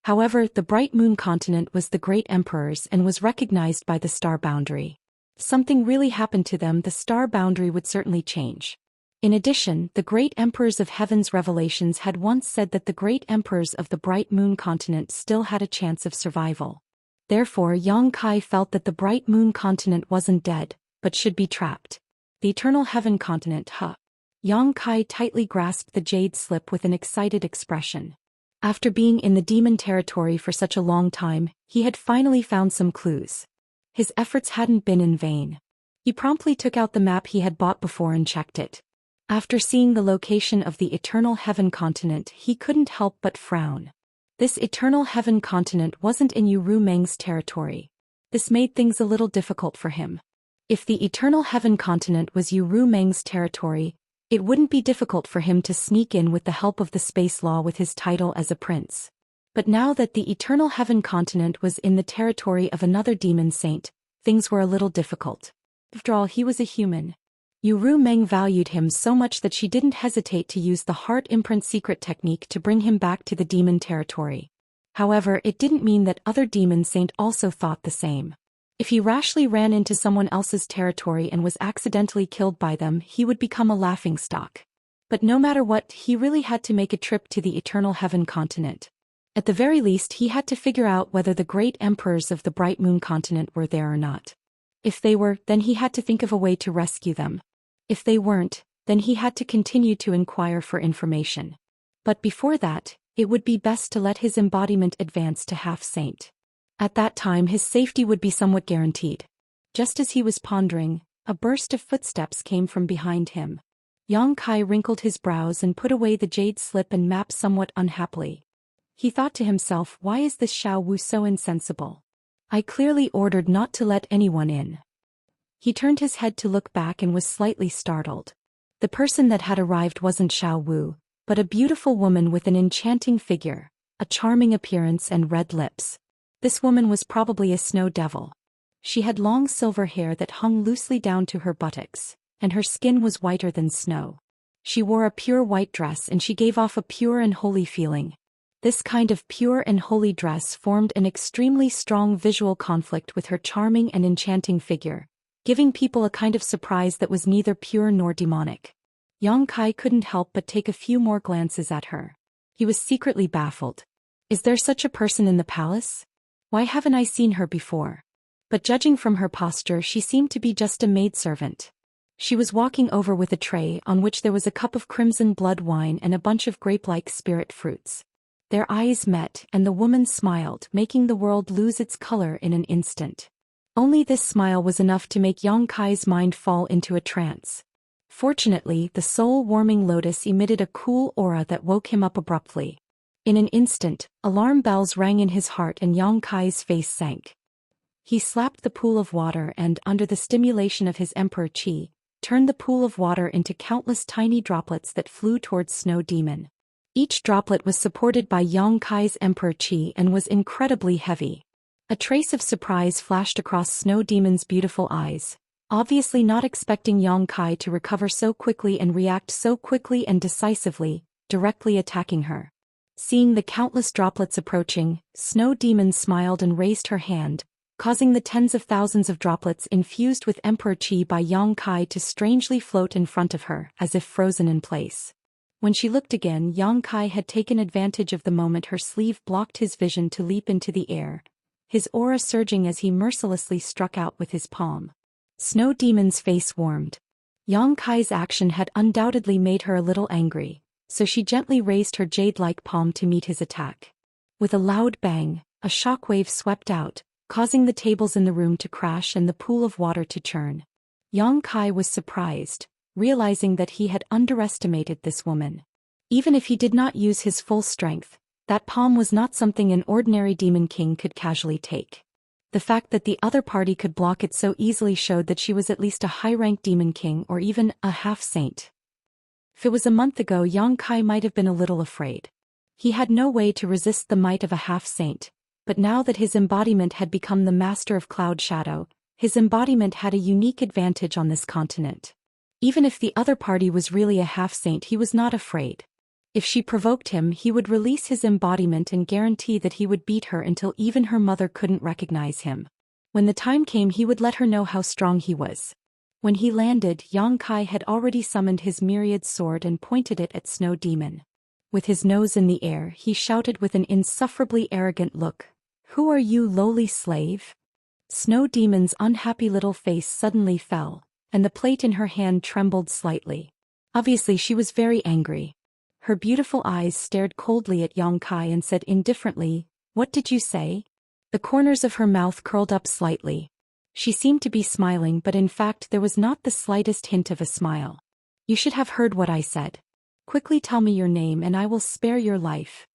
However, the Bright Moon continent was the Great Emperors and was recognized by the star boundary. If something really happened to them, the star boundary would certainly change. In addition, the Great Emperors of Heaven's Revelations had once said that the Great Emperors of the Bright Moon continent still had a chance of survival. Therefore, Yang Kai felt that the Bright Moon continent wasn't dead, but should be trapped. The Eternal Heaven continent, Yang Kai tightly grasped the jade slip with an excited expression. After being in the demon territory for such a long time, he had finally found some clues. His efforts hadn't been in vain. He promptly took out the map he had bought before and checked it. After seeing the location of the Eternal Heaven continent, he couldn't help but frown. This Eternal Heaven continent wasn't in Uru Meng's territory. This made things a little difficult for him. If the Eternal Heaven continent was Uru Meng's territory, it wouldn't be difficult for him to sneak in with the help of the space law with his title as a prince. But now that the Eternal Heaven continent was in the territory of another demon saint, things were a little difficult. After all, he was a human. Uru Meng valued him so much that she didn't hesitate to use the heart imprint secret technique to bring him back to the demon territory. However, it didn't mean that other demon saint also thought the same. If he rashly ran into someone else's territory and was accidentally killed by them, he would become a laughingstock. But no matter what, he really had to make a trip to the Eternal Heaven continent. At the very least, he had to figure out whether the Great Emperors of the Bright Moon continent were there or not. If they were, then he had to think of a way to rescue them. If they weren't, then he had to continue to inquire for information. But before that, it would be best to let his embodiment advance to half-saint. At that time his safety would be somewhat guaranteed. Just as he was pondering, a burst of footsteps came from behind him. Yang Kai wrinkled his brows and put away the jade slip and map somewhat unhappily. He thought to himself, why is this Xiao Wu so insensible? I clearly ordered not to let anyone in. He turned his head to look back and was slightly startled. The person that had arrived wasn't Xiao Wu, but a beautiful woman with an enchanting figure, a charming appearance and red lips. This woman was probably a snow devil. She had long silver hair that hung loosely down to her buttocks, and her skin was whiter than snow. She wore a pure white dress and she gave off a pure and holy feeling. This kind of pure and holy dress formed an extremely strong visual conflict with her charming and enchanting figure, giving people a kind of surprise that was neither pure nor demonic. Yang Kai couldn't help but take a few more glances at her. He was secretly baffled. Is there such a person in the palace? Why haven't I seen her before? But judging from her posture, she seemed to be just a maidservant. She was walking over with a tray on which there was a cup of crimson blood wine and a bunch of grape-like spirit fruits. Their eyes met, and the woman smiled, making the world lose its color in an instant. Only this smile was enough to make Yang Kai's mind fall into a trance. Fortunately, the soul-warming lotus emitted a cool aura that woke him up abruptly. In an instant, alarm bells rang in his heart and Yang Kai's face sank. He slapped the pool of water and, under the stimulation of his Emperor Qi, turned the pool of water into countless tiny droplets that flew towards Snow Demon. Each droplet was supported by Yang Kai's Emperor Qi and was incredibly heavy. A trace of surprise flashed across Snow Demon's beautiful eyes. obviously not expecting Yang Kai to recover so quickly and react so quickly and decisively, directly attacking her. Seeing the countless droplets approaching, Snow Demon smiled and raised her hand, causing the tens of thousands of droplets infused with Emperor Qi by Yang Kai to strangely float in front of her, as if frozen in place. When she looked again, Yang Kai had taken advantage of the moment her sleeve blocked his vision to leap into the air, his aura surging as he mercilessly struck out with his palm. Snow Demon's face warmed. Yang Kai's action had undoubtedly made her a little angry, so she gently raised her jade-like palm to meet his attack. With a loud bang, a shockwave swept out, causing the tables in the room to crash and the pool of water to churn. Yang Kai was surprised, realizing that he had underestimated this woman. Even if he did not use his full strength, that palm was not something an ordinary demon king could casually take. The fact that the other party could block it so easily showed that she was at least a high-ranked demon king or even a half-saint. If it was a month ago, Yang Kai might have been a little afraid. He had no way to resist the might of a half-saint, but now that his embodiment had become the master of Cloud Shadow, his embodiment had a unique advantage on this continent. Even if the other party was really a half-saint, he was not afraid. If she provoked him, he would release his embodiment and guarantee that he would beat her until even her mother couldn't recognize him. When the time came, he would let her know how strong he was. When he landed, Yang Kai had already summoned his myriad sword and pointed it at Snow Demon. With his nose in the air, he shouted with an insufferably arrogant look, "Who are you, lowly slave?" Snow Demon's unhappy little face suddenly fell, and the plate in her hand trembled slightly. Obviously she was very angry. Her beautiful eyes stared coldly at Yang Kai and said indifferently, "What did you say?" The corners of her mouth curled up slightly. She seemed to be smiling, but in fact there was not the slightest hint of a smile. "You should have heard what I said. Quickly tell me your name and I will spare your life."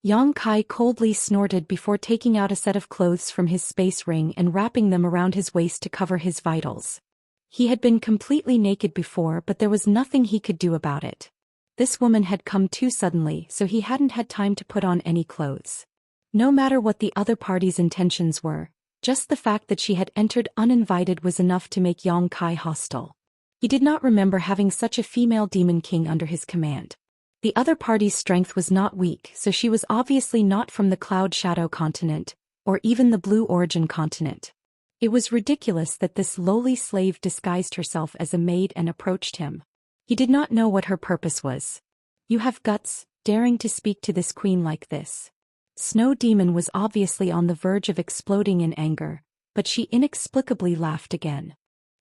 Yang Kai coldly snorted before taking out a set of clothes from his space ring and wrapping them around his waist to cover his vitals. He had been completely naked before, but there was nothing he could do about it. This woman had come too suddenly, so he hadn't had time to put on any clothes. No matter what the other party's intentions were, just the fact that she had entered uninvited was enough to make Yang Kai hostile. He did not remember having such a female demon king under his command. The other party's strength was not weak, so she was obviously not from the Cloud Shadow continent, or even the Blue Origin continent. It was ridiculous that this lowly slave disguised herself as a maid and approached him. He did not know what her purpose was. "You have guts, daring to speak to this queen like this." Snow Demon was obviously on the verge of exploding in anger, but she inexplicably laughed again.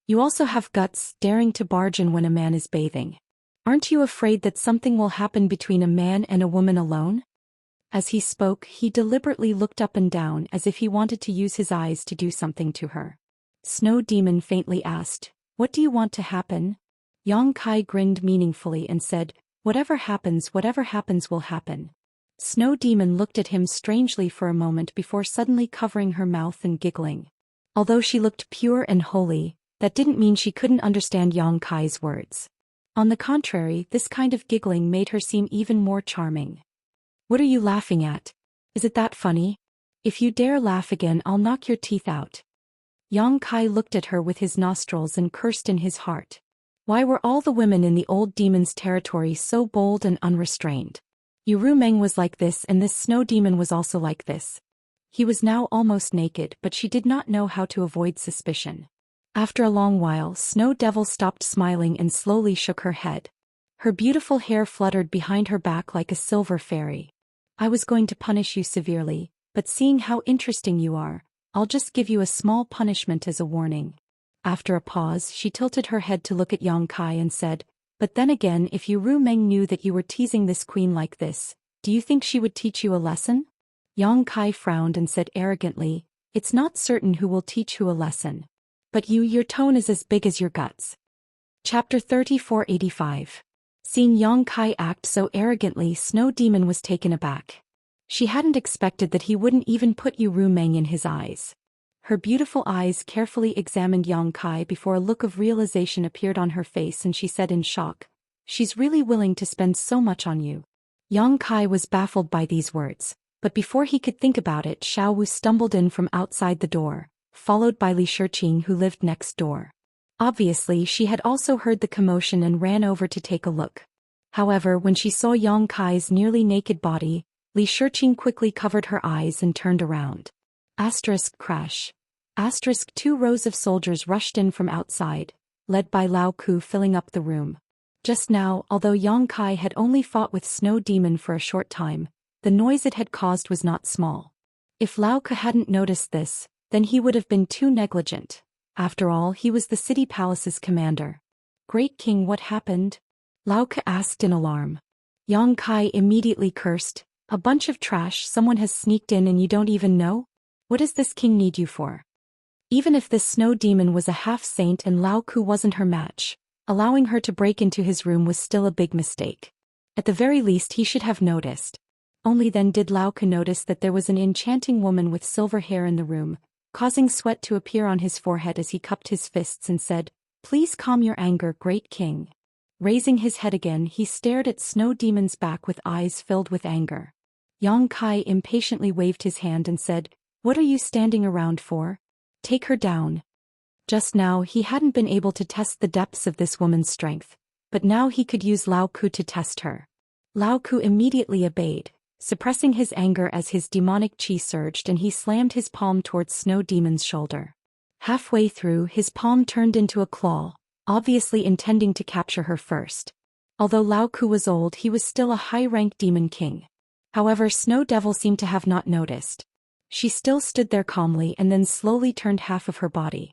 "You also have guts, daring to barge in when a man is bathing. Aren't you afraid that something will happen between a man and a woman alone?" As he spoke, he deliberately looked up and down as if he wanted to use his eyes to do something to her. Snow Demon faintly asked, "What do you want to happen?" Yang Kai grinned meaningfully and said, whatever happens will happen." Snow Demon looked at him strangely for a moment before suddenly covering her mouth and giggling. Although she looked pure and holy, that didn't mean she couldn't understand Yang Kai's words. On the contrary, this kind of giggling made her seem even more charming. "What are you laughing at? Is it that funny? If you dare laugh again, I'll knock your teeth out." Yang Kai looked at her with his nostrils and cursed in his heart. Why were all the women in the old demon's territory so bold and unrestrained? Yu Meng was like this, and this Snow Demon was also like this. He was now almost naked, but she did not know how to avoid suspicion. After a long while, Snow Devil stopped smiling and slowly shook her head. Her beautiful hair fluttered behind her back like a silver fairy. "I was going to punish you severely, but seeing how interesting you are, I'll just give you a small punishment as a warning." After a pause, she tilted her head to look at Yang Kai and said, "But then again, if Yu Meng knew that you were teasing this queen like this, do you think she would teach you a lesson?" Yang Kai frowned and said arrogantly, "It's not certain who will teach who a lesson. But your tone is as big as your guts." Chapter 3485. Seeing Yang Kai act so arrogantly, Snow Demon was taken aback. She hadn't expected that he wouldn't even put Yu Meng in his eyes. Her beautiful eyes carefully examined Yang Kai before a look of realization appeared on her face and she said in shock, "She's really willing to spend so much on you." Yang Kai was baffled by these words, but before he could think about it, Xiao Wu stumbled in from outside the door, followed by Li Shiqing, who lived next door. Obviously, she had also heard the commotion and ran over to take a look. However, when she saw Yang Kai's nearly naked body, Li Shiqing quickly covered her eyes and turned around. Crash. 2 rows of soldiers rushed in from outside, led by Lao Ku filling up the room. Just now, although Yang Kai had only fought with Snow Demon for a short time, the noise it had caused was not small. If Lao Ku hadn't noticed this, then he would have been too negligent. After all, he was the city palace's commander. Great King, what happened? Lao Ku asked in alarm. Yang Kai immediately cursed, "A bunch of trash, someone has sneaked in and you don't even know? What does this king need you for?" Even if this snow demon was a half-saint and Lao Ku wasn't her match, allowing her to break into his room was still a big mistake. At the very least he should have noticed. Only then did Lao Ku notice that there was an enchanting woman with silver hair in the room, causing sweat to appear on his forehead as he cupped his fists and said, "Please calm your anger, great king." Raising his head again, he stared at Snow Demon's back with eyes filled with anger. Yang Kai impatiently waved his hand and said, "What are you standing around for? Take her down." Just now he hadn't been able to test the depths of this woman's strength, but now he could use Lao Ku to test her. Lao Ku immediately obeyed, suppressing his anger as his demonic chi surged and he slammed his palm towards Snow Demon's shoulder. Halfway through, his palm turned into a claw, obviously intending to capture her first. Although Lao Ku was old, he was still a high-rank demon king. However, Snow Devil seemed to have not noticed. She still stood there calmly and then slowly turned half of her body.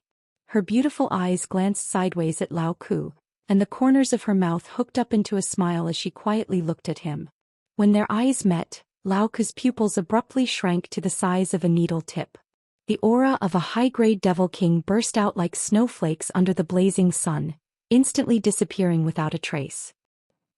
Her beautiful eyes glanced sideways at Lao Ku, and the corners of her mouth hooked up into a smile as she quietly looked at him. When their eyes met, Lao Ku's pupils abruptly shrank to the size of a needle tip. The aura of a high-grade devil king burst out like snowflakes under the blazing sun, instantly disappearing without a trace.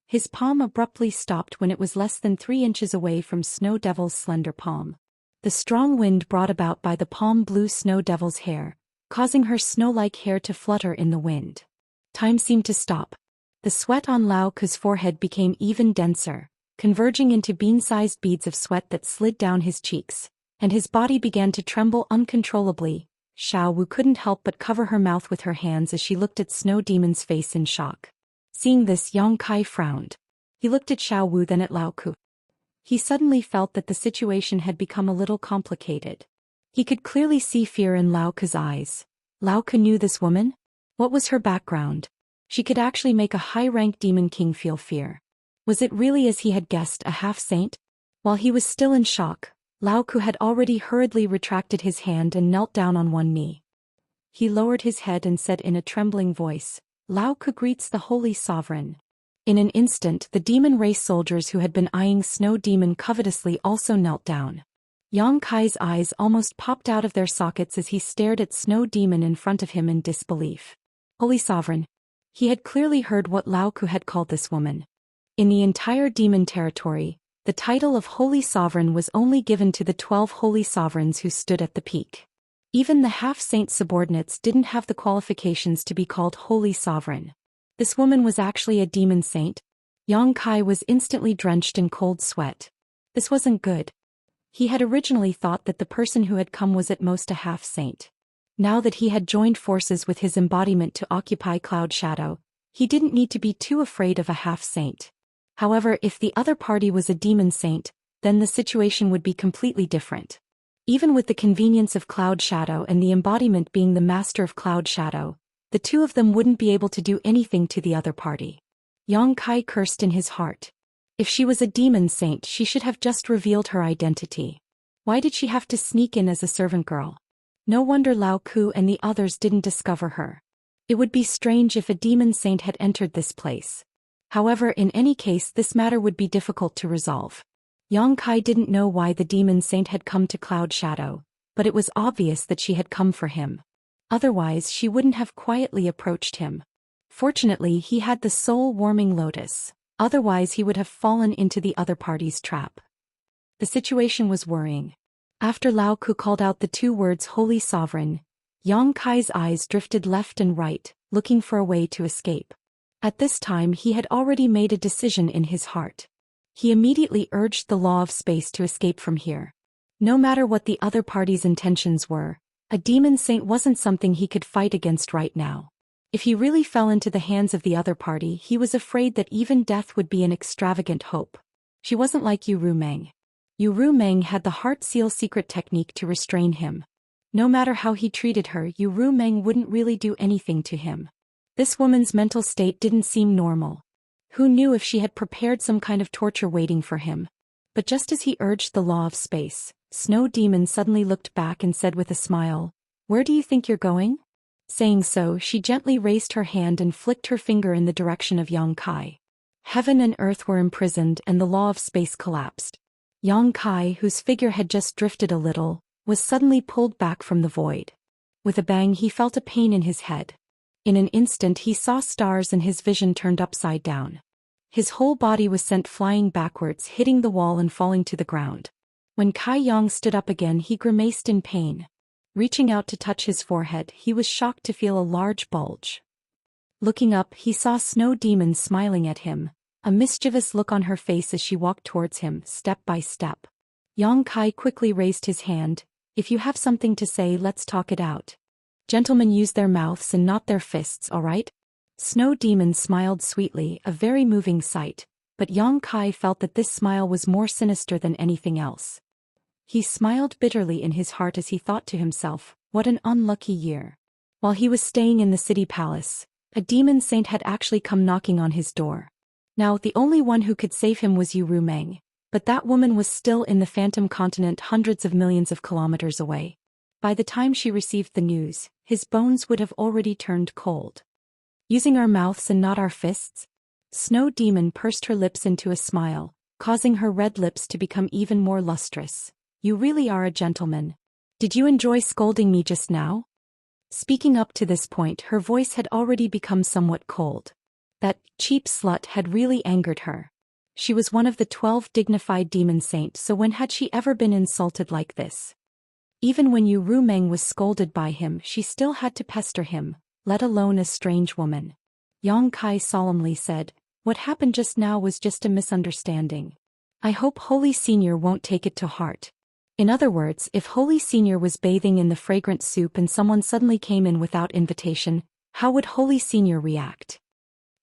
His palm abruptly stopped when it was less than 3 inches away from Snow Devil's slender palm. The strong wind brought about by the palm blew Snow Devil's hair, causing her snow-like hair to flutter in the wind. Time seemed to stop. The sweat on Lao Ku's forehead became even denser, converging into bean-sized beads of sweat that slid down his cheeks, and his body began to tremble uncontrollably. Xiao Wu couldn't help but cover her mouth with her hands as she looked at Snow Demon's face in shock. Seeing this, Yang Kai frowned. He looked at Xiao Wu, then at Lao Ku. He suddenly felt that the situation had become a little complicated. He could clearly see fear in Lao Ku's eyes. Lao Ku knew this woman? What was her background? She could actually make a high-rank demon king feel fear. Was it really as he had guessed, a half-saint? While he was still in shock, Lao Ku had already hurriedly retracted his hand and knelt down on one knee. He lowered his head and said in a trembling voice, "Lao Ku greets the Holy Sovereign." In an instant, the demon race soldiers who had been eyeing Snow Demon covetously also knelt down. Yang Kai's eyes almost popped out of their sockets as he stared at Snow Demon in front of him in disbelief. Holy Sovereign. He had clearly heard what Lao Ku had called this woman. In the entire demon territory, the title of Holy Sovereign was only given to the 12 Holy Sovereigns who stood at the peak. Even the half-saint subordinates didn't have the qualifications to be called Holy Sovereign. This woman was actually a demon saint. Yang Kai was instantly drenched in cold sweat. This wasn't good. He had originally thought that the person who had come was at most a half-saint. Now that he had joined forces with his embodiment to occupy Cloud Shadow, he didn't need to be too afraid of a half-saint. However, if the other party was a demon saint, then the situation would be completely different. Even with the convenience of Cloud Shadow and the embodiment being the master of Cloud Shadow, the two of them wouldn't be able to do anything to the other party. Yang Kai cursed in his heart. If she was a demon saint, she should have just revealed her identity. Why did she have to sneak in as a servant girl? No wonder Lao Ku and the others didn't discover her. It would be strange if a demon saint had entered this place. However, in any case, this matter would be difficult to resolve. Yang Kai didn't know why the demon saint had come to Cloud Shadow, but it was obvious that she had come for him. Otherwise, she wouldn't have quietly approached him. Fortunately, he had the soul-warming lotus. Otherwise, he would have fallen into the other party's trap. The situation was worrying. After Lao Ku called out the 2 words Holy Sovereign, Yang Kai's eyes drifted left and right, looking for a way to escape. At this time, he had already made a decision in his heart. He immediately urged the law of space to escape from here. No matter what the other party's intentions were, a demon saint wasn't something he could fight against right now. If he really fell into the hands of the other party, he was afraid that even death would be an extravagant hope. She wasn't like Yu Rumeng. Yu Rumeng had the heart seal secret technique to restrain him. No matter how he treated her, Yu Rumeng wouldn't really do anything to him. This woman's mental state didn't seem normal. Who knew if she had prepared some kind of torture waiting for him? But just as he urged the law of space, Snow Demon suddenly looked back and said with a smile, "Where do you think you're going?" Saying so, she gently raised her hand and flicked her finger in the direction of Yang Kai. Heaven and earth were imprisoned and the law of space collapsed. Yang Kai, whose figure had just drifted a little, was suddenly pulled back from the void. With a bang, he felt a pain in his head. In an instant he saw stars and his vision turned upside down. His whole body was sent flying backwards, hitting the wall and falling to the ground. When Kai Yang stood up again, he grimaced in pain. Reaching out to touch his forehead, he was shocked to feel a large bulge. Looking up, he saw Snow Demon smiling at him, a mischievous look on her face as she walked towards him, step by step. Yang Kai quickly raised his hand. "If you have something to say, let's talk it out. Gentlemen use their mouths and not their fists, all right?" Snow Demon smiled sweetly, a very moving sight, but Yang Kai felt that this smile was more sinister than anything else. He smiled bitterly in his heart as he thought to himself, what an unlucky year. While he was staying in the city palace, a demon saint had actually come knocking on his door. Now, the only one who could save him was Yu Rumeng, but that woman was still in the Phantom Continent hundreds of millions of kilometers away. By the time she received the news, his bones would have already turned cold. "Using our mouths and not our fists?" Snow Demon pursed her lips into a smile, causing her red lips to become even more lustrous. "You really are a gentleman. Did you enjoy scolding me just now?" Speaking up to this point, her voice had already become somewhat cold. That cheap slut had really angered her. She was one of the 12 dignified demon saints, so when had she ever been insulted like this? Even when Yu Rumeng was scolded by him, she still had to pester him, let alone a strange woman. Yang Kai solemnly said, "What happened just now was just a misunderstanding. I hope Holy Senior won't take it to heart." In other words, if Holy Senior was bathing in the fragrant soup and someone suddenly came in without invitation, how would Holy Senior react?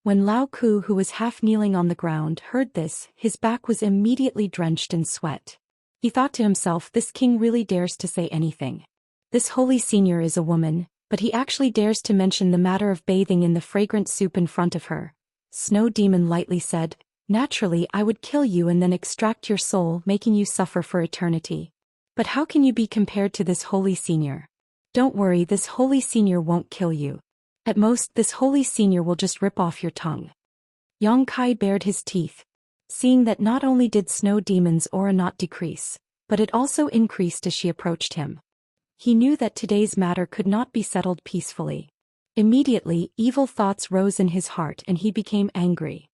When Lao Ku, who was half kneeling on the ground, heard this, his back was immediately drenched in sweat. He thought to himself, this king really dares to say anything. This Holy Senior is a woman, but he actually dares to mention the matter of bathing in the fragrant soup in front of her. Snow Demon lightly said, "Naturally I would kill you and then extract your soul, making you suffer for eternity. But how can you be compared to this Holy Senior? Don't worry, this Holy Senior won't kill you. At most, this Holy Senior will just rip off your tongue." Yang Kai bared his teeth. Seeing that not only did Snow Demon's aura not decrease, but it also increased as she approached him. He knew that today's matter could not be settled peacefully. Immediately, evil thoughts rose in his heart and he became angry.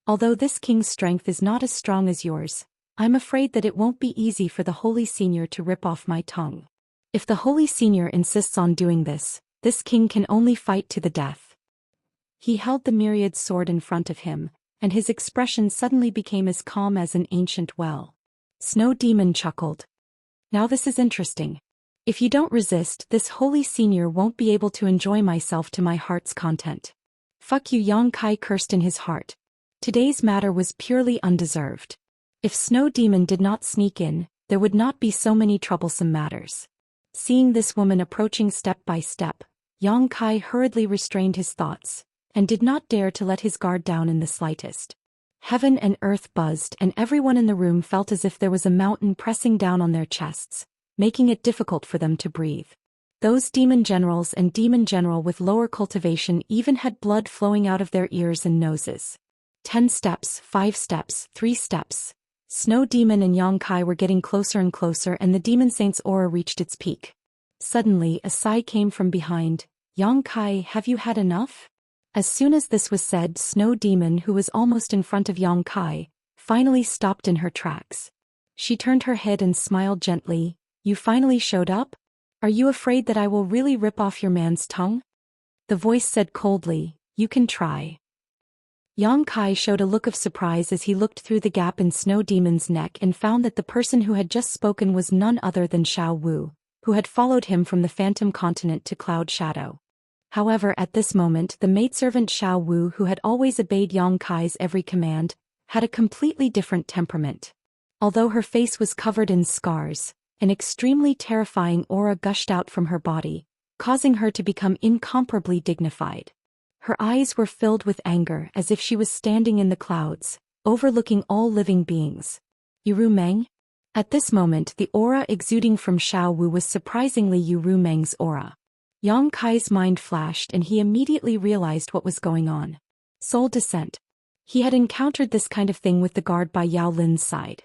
"Although this king's strength is not as strong as yours, I'm afraid that it won't be easy for the Holy Senior to rip off my tongue. If the Holy Senior insists on doing this king can only fight to the death." He held the myriad sword in front of him, and his expression suddenly became as calm as an ancient well. Snow Demon chuckled. "Now this is interesting. If you don't resist, this Holy Senior won't be able to enjoy myself to my heart's content." "Fuck you," Yang Kai cursed in his heart. Today's matter was purely undeserved. If Snow Demon did not sneak in, there would not be so many troublesome matters. Seeing this woman approaching step by step, Yang Kai hurriedly restrained his thoughts, and did not dare to let his guard down in the slightest. Heaven and earth buzzed and everyone in the room felt as if there was a mountain pressing down on their chests, making it difficult for them to breathe. Those demon generals and demon general with lower cultivation even had blood flowing out of their ears and noses. 10 steps, 5 steps, 3 steps. Snow Demon and Yang Kai were getting closer and closer and the demon saint's aura reached its peak. Suddenly, a sigh came from behind. "Yang Kai, have you had enough?" As soon as this was said, Snow Demon, who was almost in front of Yang Kai, finally stopped in her tracks. She turned her head and smiled gently. "You finally showed up? Are you afraid that I will really rip off your man's tongue?" The voice said coldly, "You can try." Yang Kai showed a look of surprise as he looked through the gap in Snow Demon's neck and found that the person who had just spoken was none other than Xiao Wu, who had followed him from the Phantom Continent to Cloud Shadow. However, at this moment the maidservant Xiao Wu, who had always obeyed Yang Kai's every command, had a completely different temperament. Although her face was covered in scars, an extremely terrifying aura gushed out from her body, causing her to become incomparably dignified. Her eyes were filled with anger as if she was standing in the clouds, overlooking all living beings. Yuru Meng? At this moment the aura exuding from Xiao Wu was surprisingly Yuru Meng's aura. Yang Kai's mind flashed and he immediately realized what was going on. Soul descent. He had encountered this kind of thing with the guard by Yao Lin's side.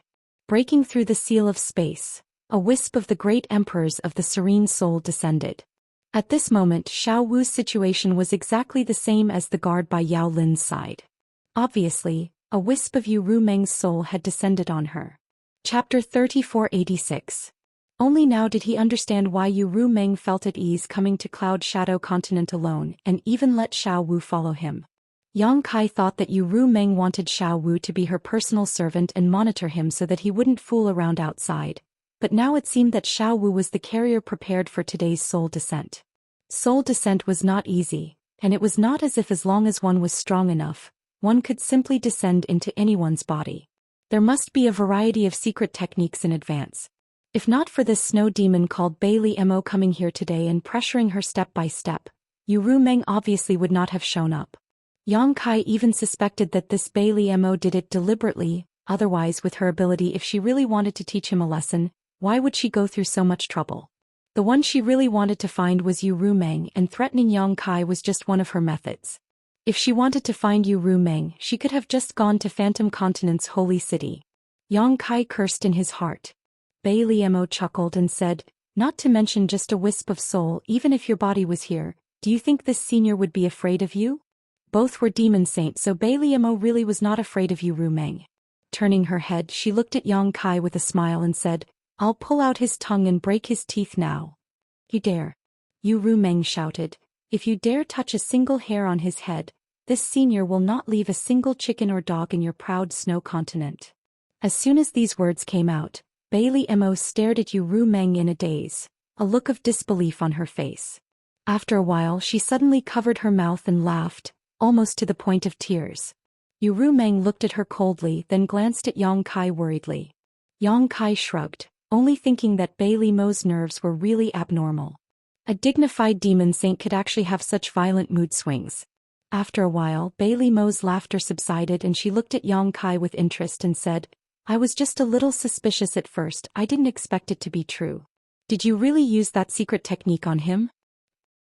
Breaking through the seal of space, a wisp of the great emperors of the serene soul descended. At this moment Xiao Wu's situation was exactly the same as the guard by Yao Lin's side. Obviously, a wisp of Yuru Meng's soul had descended on her. Chapter 3486. Only now did he understand why Yuru Meng felt at ease coming to Cloud Shadow Continent alone and even let Xiao Wu follow him. Yang Kai thought that Yuru Meng wanted Xiao Wu to be her personal servant and monitor him so that he wouldn't fool around outside, but now it seemed that Xiao Wu was the carrier prepared for today's soul descent. Soul descent was not easy, and it was not as if as long as one was strong enough, one could simply descend into anyone's body. There must be a variety of secret techniques in advance. If not for this snow demon called Bailey Mo coming here today and pressuring her step by step, Yuru Meng obviously would not have shown up. Yang Kai even suspected that this Bailey Mo did it deliberately, otherwise with her ability if she really wanted to teach him a lesson, why would she go through so much trouble? The one she really wanted to find was Yuru Meng and threatening Yang Kai was just one of her methods. If she wanted to find Yuru Meng, she could have just gone to Phantom Continent's holy city. Yang Kai cursed in his heart. Bailey Mo chuckled and said, "Not to mention just a wisp of soul, even if your body was here, do you think this senior would be afraid of you?" Both were demon saints, so Bailey Mo really was not afraid of Yuru Meng. Turning her head, she looked at Yang Kai with a smile and said, "I'll pull out his tongue and break his teeth now." "You dare?" Yuru Meng shouted. "If you dare touch a single hair on his head, this senior will not leave a single chicken or dog in your proud snow continent." As soon as these words came out, Bailey Mo stared at Yuru Meng in a daze, a look of disbelief on her face. After a while she suddenly covered her mouth and laughed, almost to the point of tears. Yuru Meng looked at her coldly, then glanced at Yang Kai worriedly. Yang Kai shrugged, only thinking that Bailey Mo's nerves were really abnormal. A dignified demon saint could actually have such violent mood swings. After a while Bailey Mo's laughter subsided and she looked at Yang Kai with interest and said, "I was just a little suspicious at first, I didn't expect it to be true. Did you really use that secret technique on him?"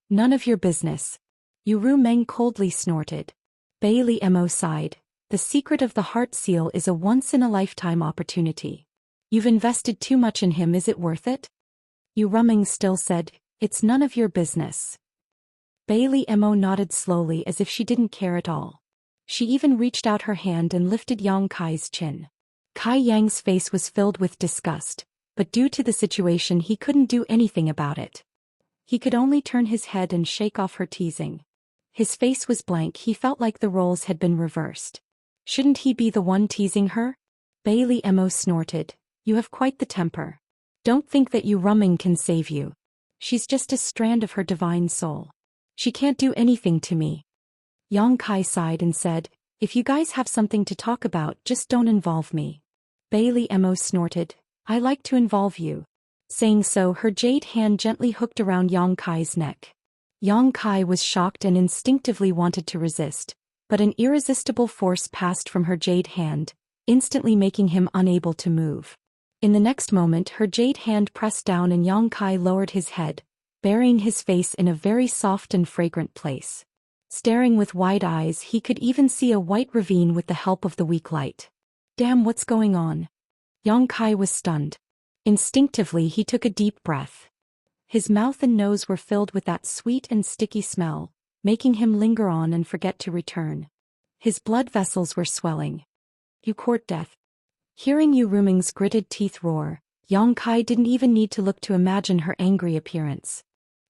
"None of your business." Yuru Meng coldly snorted. Bailey Mo sighed. "The secret of the heart seal is a once-in-a-lifetime opportunity. You've invested too much in him, is it worth it?" Yuru Meng still said, "It's none of your business." Bailey Mo nodded slowly as if she didn't care at all. She even reached out her hand and lifted Yang Kai's chin. Kai Yang's face was filled with disgust, but due to the situation he couldn't do anything about it. He could only turn his head and shake off her teasing. His face was blank, he felt like the roles had been reversed. Shouldn't he be the one teasing her? Bailey Mo snorted, "You have quite the temper. Don't think that Yuru Meng can save you. She's just a strand of her divine soul. She can't do anything to me." Yang Kai sighed and said, "If you guys have something to talk about, just don't involve me." Bailey Mo snorted, "I like to involve you." Saying so, her jade hand gently hooked around Yang Kai's neck. Yang Kai was shocked and instinctively wanted to resist, but an irresistible force passed from her jade hand, instantly making him unable to move. In the next moment her jade hand pressed down and Yang Kai lowered his head, burying his face in a very soft and fragrant place. Staring with wide eyes, he could even see a white ravine with the help of the weak light. Damn, what's going on? Yang Kai was stunned. Instinctively he took a deep breath. His mouth and nose were filled with that sweet and sticky smell, making him linger on and forget to return. His blood vessels were swelling. "You court death." Hearing Yuru Meng's gritted teeth roar, Yang Kai didn't even need to look to imagine her angry appearance.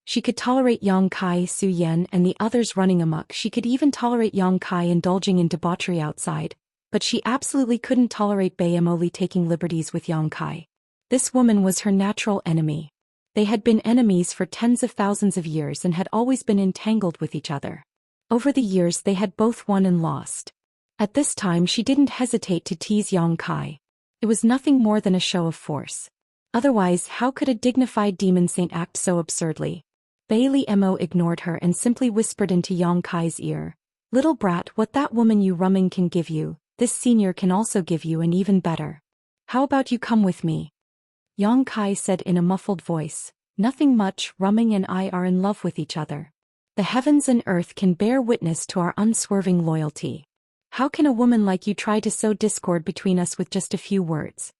She could tolerate Yang Kai, Su Yan and the others running amok, she could even tolerate Yang Kai indulging in debauchery outside, but she absolutely couldn't tolerate Bayamoli taking liberties with Yang Kai. This woman was her natural enemy. They had been enemies for tens of thousands of years and had always been entangled with each other. Over the years they had both won and lost. At this time she didn't hesitate to tease Yang Kai. It was nothing more than a show of force. Otherwise, how could a dignified demon saint act so absurdly? Bailey Mo ignored her and simply whispered into Yang Kai's ear, "Little brat, what that woman you rumming can give you, this senior can also give you, and even better. How about you come with me?" Yang Kai said in a muffled voice, "Nothing much, Rumming and I are in love with each other. The heavens and earth can bear witness to our unswerving loyalty. How can a woman like you try to sow discord between us with just a few words?"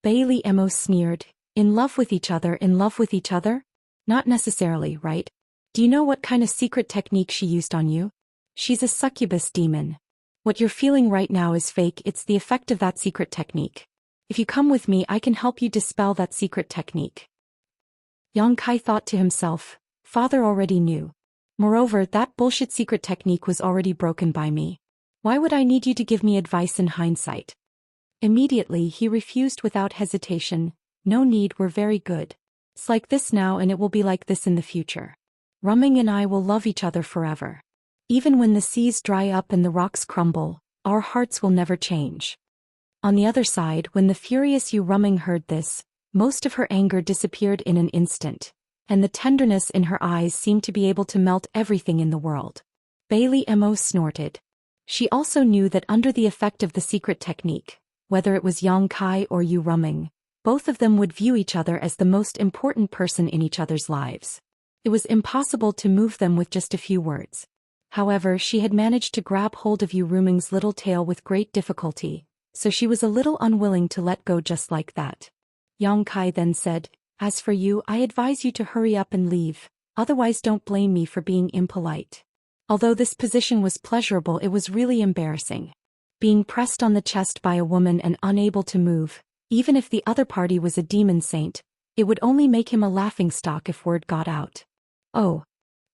Bailey Mo sneered, "In love with each other, in love with each other? Not necessarily, right? Do you know what kind of secret technique she used on you? She's a succubus demon. What you're feeling right now is fake, it's the effect of that secret technique. If you come with me, I can help you dispel that secret technique." Yang Kai thought to himself, "Father already knew. Moreover, that bullshit secret technique was already broken by me. Why would I need you to give me advice in hindsight?" Immediately he refused without hesitation, "No need, we're very good. It's like this now and it will be like this in the future. Rumming and I will love each other forever. Even when the seas dry up and the rocks crumble, our hearts will never change." On the other side, when the furious Yu Rumming heard this, most of her anger disappeared in an instant, and the tenderness in her eyes seemed to be able to melt everything in the world. Bailey Mo snorted. She also knew that under the effect of the secret technique, whether it was Yang Kai or Yu Rumming, both of them would view each other as the most important person in each other's lives. It was impossible to move them with just a few words. However, she had managed to grab hold of Yu Rumming's little tail with great difficulty, so she was a little unwilling to let go just like that. Yang Kai then said, "As for you, I advise you to hurry up and leave, otherwise don't blame me for being impolite." Although this position was pleasurable, it was really embarrassing. Being pressed on the chest by a woman and unable to move, even if the other party was a demon saint, it would only make him a laughingstock if word got out. Oh.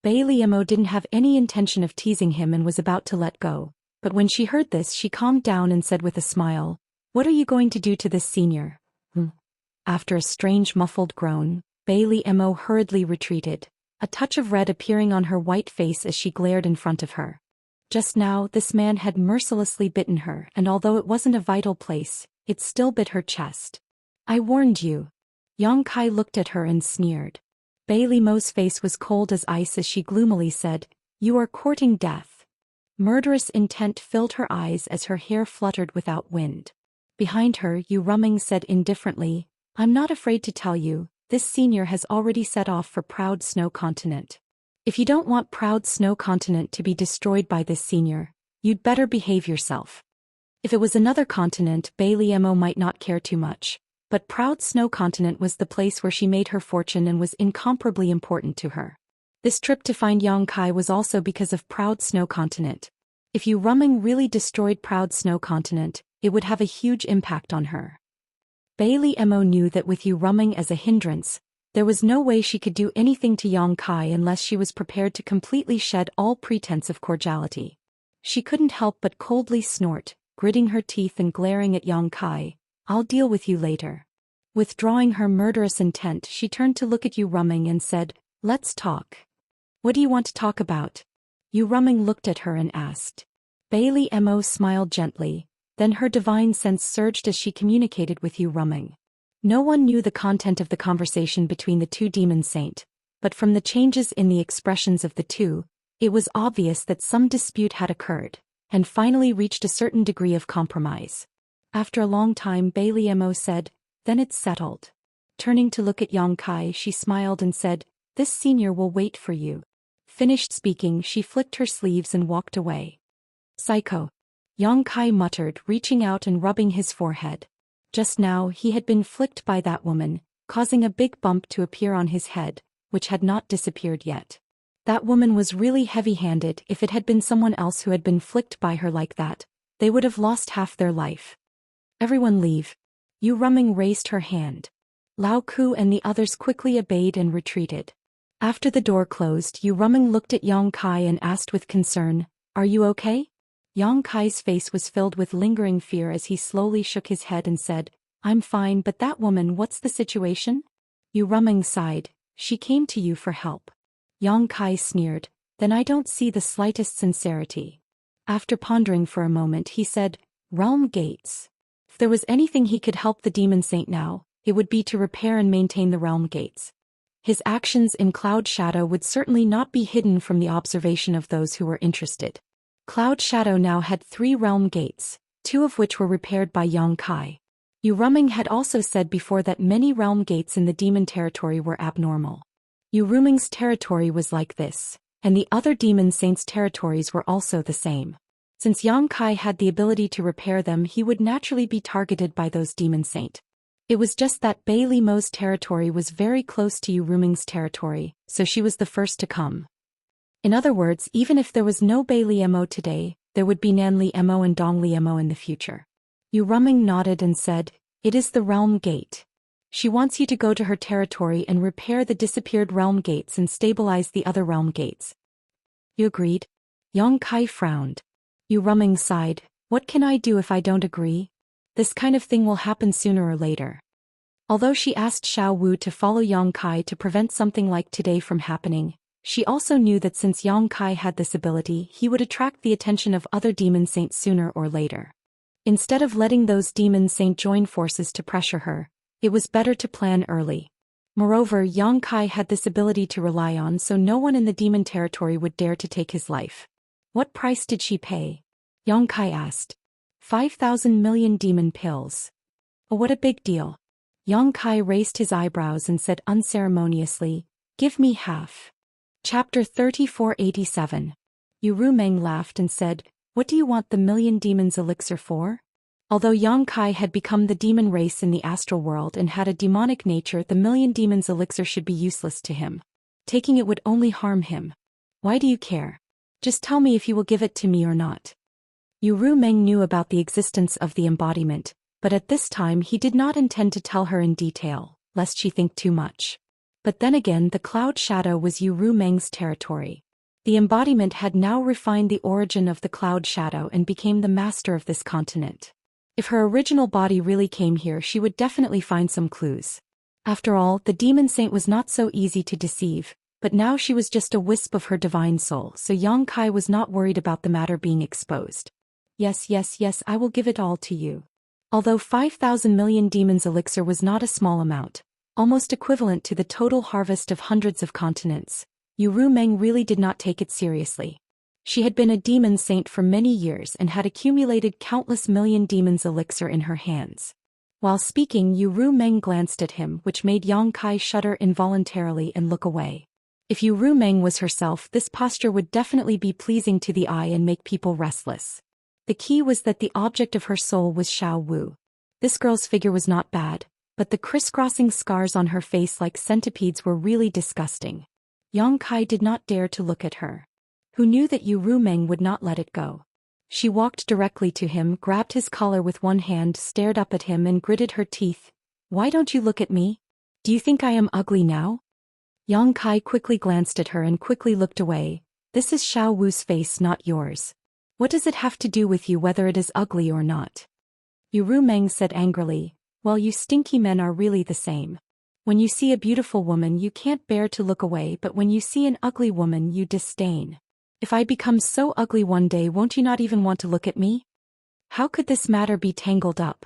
Bailey Mo didn't have any intention of teasing him and was about to let go, but when she heard this she calmed down and said with a smile, "What are you going to do to this senior?" After a strange muffled groan, Bailey Mo hurriedly retreated, a touch of red appearing on her white face as she glared in front of her. Just now, this man had mercilessly bitten her, and although it wasn't a vital place, it still bit her chest. "I warned you." Yang Kai looked at her and sneered. Bailey Mo's face was cold as ice as she gloomily said, "You are courting death." Murderous intent filled her eyes as her hair fluttered without wind. Behind her, Yu Rumming said indifferently, "I'm not afraid to tell you, this senior has already set off for Proud Snow Continent. If you don't want Proud Snow Continent to be destroyed by this senior, you'd better behave yourself." If it was another continent, Bailey Mo might not care too much, but Proud Snow Continent was the place where she made her fortune and was incomparably important to her. This trip to find Yang Kai was also because of Proud Snow Continent. If Yu Rumming really destroyed Proud Snow Continent, it would have a huge impact on her. Bailey Mo knew that with Yu Rumming as a hindrance, there was no way she could do anything to Yang Kai unless she was prepared to completely shed all pretense of cordiality. She couldn't help but coldly snort, gritting her teeth and glaring at Yang Kai, "I'll deal with you later." Withdrawing her murderous intent, she turned to look at Yu Rumming and said, "Let's talk." "What do you want to talk about?" Yu Rumming looked at her and asked. Bailey Mo smiled gently, then her divine sense surged as she communicated with Yu Rumming. No one knew the content of the conversation between the two demon saint, but from the changes in the expressions of the two, it was obvious that some dispute had occurred, and finally reached a certain degree of compromise. After a long time, Bailey Mo said, "Then it's settled." Turning to look at Yang Kai, she smiled and said, "This senior will wait for you." Finished speaking, she flicked her sleeves and walked away. "Psycho," Yang Kai muttered, reaching out and rubbing his forehead. Just now he had been flicked by that woman, causing a big bump to appear on his head, which had not disappeared yet. That woman was really heavy-handed. If it had been someone else who had been flicked by her like that, they would have lost half their life. "Everyone leave." Yu Rumming raised her hand. Lao Ku and the others quickly obeyed and retreated. After the door closed, Yu Rumming looked at Yang Kai and asked with concern, "Are you okay?" Yang Kai's face was filled with lingering fear as he slowly shook his head and said, "I'm fine, but that woman, what's the situation?" Yu Ruming sighed. She came to you for help. Yang Kai sneered. Then I don't see the slightest sincerity. After pondering for a moment he said, Realm Gates. If there was anything he could help the Demon Saint now, it would be to repair and maintain the Realm Gates. His actions in Cloud Shadow would certainly not be hidden from the observation of those who were interested. Cloud Shadow now had 3 Realm Gates, 2 of which were repaired by Yang Kai. Yu Ruming had also said before that many Realm Gates in the demon territory were abnormal. Yu Ruming's territory was like this, and the other Demon Saints' territories were also the same. Since Yang Kai had the ability to repair them, he would naturally be targeted by those Demon Saint. It was just that Bei Li Mo's territory was very close to Yu Ruming's territory, so she was the first to come. In other words, even if there was no Bei Li Mo today, there would be Nan Li Mo and Dong Li Mo in the future. Yu Ruming nodded and said, It is the Realm Gate. She wants you to go to her territory and repair the disappeared Realm Gates and stabilize the other Realm Gates. You agreed? Yang Kai frowned. Yu Ruming sighed. What can I do if I don't agree? This kind of thing will happen sooner or later. Although she asked Xiao Wu to follow Yang Kai to prevent something like today from happening, she also knew that since Yang Kai had this ability, he would attract the attention of other Demon Saints sooner or later. Instead of letting those Demon Saint join forces to pressure her, it was better to plan early. Moreover, Yang Kai had this ability to rely on, so no one in the demon territory would dare to take his life. What price did she pay? Yang Kai asked. 5,000 million demon pills. Oh, what a big deal. Yang Kai raised his eyebrows and said unceremoniously, Give me half. Chapter 3487. Yu Ruming laughed and said, What do you want the million demons elixir for? Although Yang Kai had become the demon race in the astral world and had a demonic nature, the million demons elixir should be useless to him. Taking it would only harm him. Why do you care? Just tell me if you will give it to me or not. Yu Ruming knew about the existence of the embodiment, but at this time he did not intend to tell her in detail, lest she think too much. But then again, the Cloud Shadow was Yu Ruming's territory. The embodiment had now refined the origin of the Cloud Shadow and became the master of this continent. If her original body really came here, she would definitely find some clues. After all, the Demon Saint was not so easy to deceive, but now she was just a wisp of her divine soul, so Yang Kai was not worried about the matter being exposed. Yes, I will give it all to you. Although 5,000 million demons elixir was not a small amount, almost equivalent to the total harvest of hundreds of continents, Yu Ruming really did not take it seriously. She had been a demon saint for many years and had accumulated countless million demons elixir in her hands. While speaking, Yu Ruming glanced at him, which made Yang Kai shudder involuntarily and look away. If Yu Ruming was herself, this posture would definitely be pleasing to the eye and make people restless. The key was that the object of her soul was Xiao Wu. This girl's figure was not bad, but the crisscrossing scars on her face like centipedes were really disgusting. Yang Kai did not dare to look at her. Who knew that Yu Ruming would not let it go? She walked directly to him, grabbed his collar with one hand, stared up at him and gritted her teeth. Why don't you look at me? Do you think I am ugly now? Yang Kai quickly glanced at her and quickly looked away. This is Xiao Wu's face, not yours. What does it have to do with you whether it is ugly or not? Yu Ruming said angrily, Well, you stinky men are really the same. When you see a beautiful woman you can't bear to look away, but when you see an ugly woman you disdain. If I become so ugly one day, won't you not even want to look at me? How could this matter be tangled up?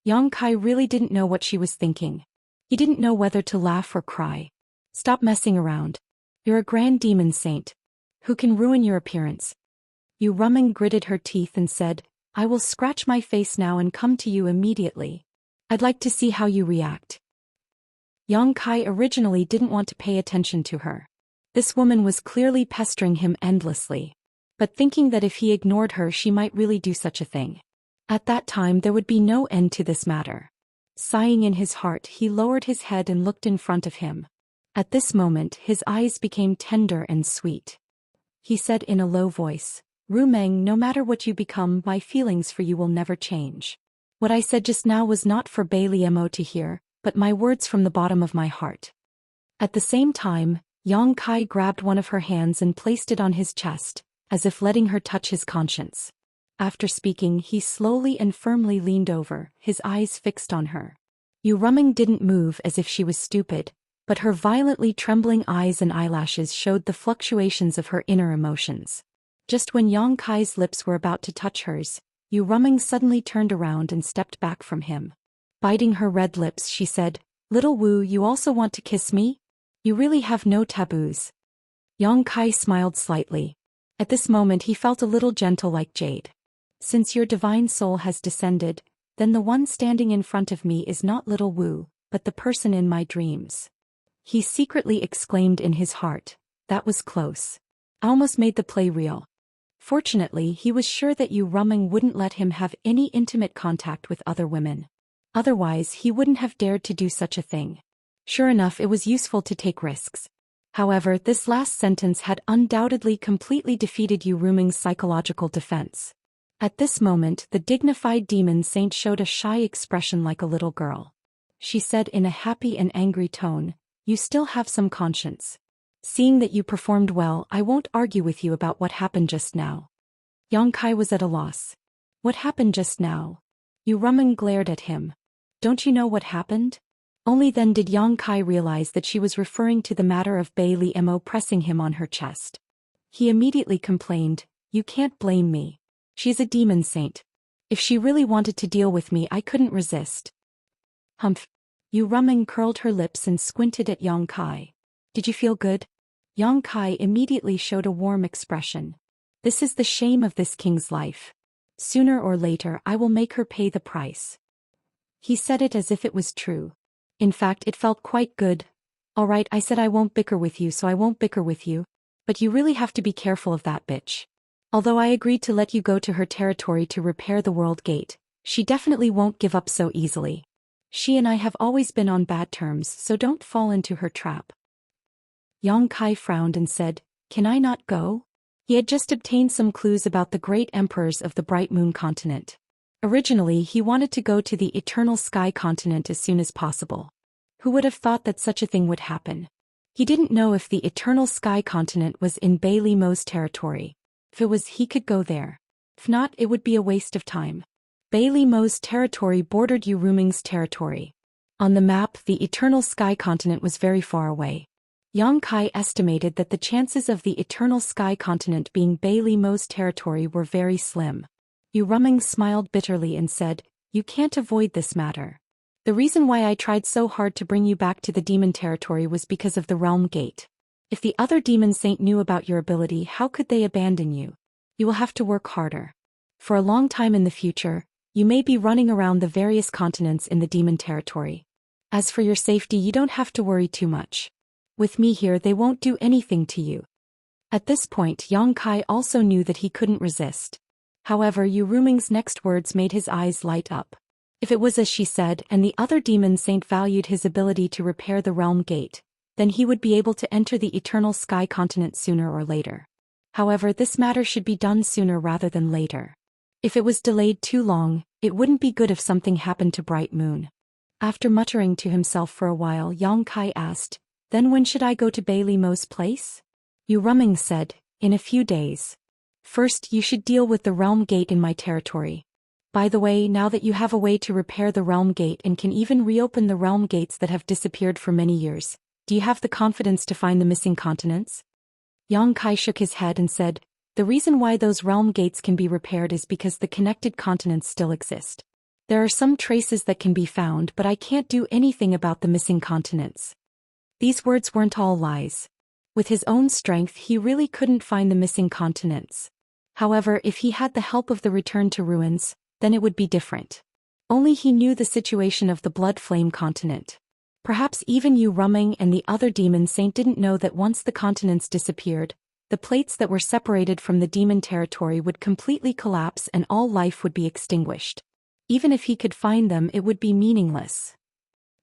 Yang Kai really didn't know what she was thinking. He didn't know whether to laugh or cry. Stop messing around. You're a grand demon saint. Who can ruin your appearance? Yu Ruming gritted her teeth and said, I will scratch my face now and come to you immediately. I'd like to see how you react. Yang Kai originally didn't want to pay attention to her. This woman was clearly pestering him endlessly. But thinking that if he ignored her she might really do such a thing. At that time there would be no end to this matter. Sighing in his heart, he lowered his head and looked in front of him. At this moment his eyes became tender and sweet. He said in a low voice, Ruming, no matter what you become, my feelings for you will never change. What I said just now was not for Bei Li Mo to hear, but my words from the bottom of my heart. At the same time, Yang Kai grabbed one of her hands and placed it on his chest, as if letting her touch his conscience. After speaking, he slowly and firmly leaned over, his eyes fixed on her. Yu Ruming didn't move as if she was stupid, but her violently trembling eyes and eyelashes showed the fluctuations of her inner emotions. Just when Yang Kai's lips were about to touch hers, Yu Ruming suddenly turned around and stepped back from him. Biting her red lips, she said, "Little Wu, you also want to kiss me? You really have no taboos." Yang Kai smiled slightly. At this moment he felt a little gentle like jade. "Since your divine soul has descended, then the one standing in front of me is not Little Wu, but the person in my dreams." He secretly exclaimed in his heart, "That was close. I almost made the play real." Fortunately, he was sure that Yu Ruming wouldn't let him have any intimate contact with other women. Otherwise, he wouldn't have dared to do such a thing. Sure enough, it was useful to take risks. However, this last sentence had undoubtedly completely defeated Yu Ruming's psychological defense. At this moment, the dignified demon saint showed a shy expression like a little girl. She said in a happy and angry tone, "You still have some conscience. Seeing that you performed well, I won't argue with you about what happened just now." Yang Kai was at a loss. "What happened just now?" Yu Ruming glared at him. "Don't you know what happened?" Only then did Yang Kai realize that she was referring to the matter of Bei Li Mo pressing him on her chest. He immediately complained, "You can't blame me. She's a demon saint. If she really wanted to deal with me, I couldn't resist." Humph. Yu Ruming curled her lips and squinted at Yang Kai. "Did you feel good?" Yang Kai immediately showed a warm expression. "This is the shame of this king's life. Sooner or later I will make her pay the price." He said it as if it was true. In fact, it felt quite good. "All right, I said I won't bicker with you, so I won't bicker with you. But you really have to be careful of that bitch. Although I agreed to let you go to her territory to repair the world gate, she definitely won't give up so easily. She and I have always been on bad terms, so don't fall into her trap." Yang Kai frowned and said, "Can I not go?" He had just obtained some clues about the great emperors of the Bright Moon continent. Originally, he wanted to go to the Eternal Sky continent as soon as possible. Who would have thought that such a thing would happen? He didn't know if the Eternal Sky continent was in Bei Li Mo's territory. If it was, he could go there. If not, it would be a waste of time. Bei Li Mo's territory bordered Yu Ruming's territory. On the map, the Eternal Sky continent was very far away. Yang Kai estimated that the chances of the Eternal Sky continent being Bei Li Mo's territory were very slim. Yu Ruming smiled bitterly and said, "You can't avoid this matter. The reason why I tried so hard to bring you back to the demon territory was because of the realm gate. If the other demon saint knew about your ability, how could they abandon you? You will have to work harder. For a long time in the future, you may be running around the various continents in the demon territory. As for your safety, you don't have to worry too much. With me here, they won't do anything to you." At this point, Yang Kai also knew that he couldn't resist. However, Yu Ruming's next words made his eyes light up. If it was as she said, and the other demon saint valued his ability to repair the realm gate, then he would be able to enter the Eternal Sky continent sooner or later. However, this matter should be done sooner rather than later. If it was delayed too long, it wouldn't be good if something happened to Bright Moon. After muttering to himself for a while, Yang Kai asked, "Then when should I go to Bei Li Mo's place?" Yu Ruming said, "In a few days. First, you should deal with the realm gate in my territory. By the way, now that you have a way to repair the realm gate and can even reopen the realm gates that have disappeared for many years, do you have the confidence to find the missing continents?" Yang Kai shook his head and said, "The reason why those realm gates can be repaired is because the connected continents still exist. There are some traces that can be found, but I can't do anything about the missing continents." These words weren't all lies. With his own strength, he really couldn't find the missing continents. However, if he had the help of the Return to Ruins, then it would be different. Only he knew the situation of the Blood Flame continent. Perhaps even Yu Ruming and the other demon saint didn't know that once the continents disappeared, the plates that were separated from the demon territory would completely collapse and all life would be extinguished. Even if he could find them, it would be meaningless.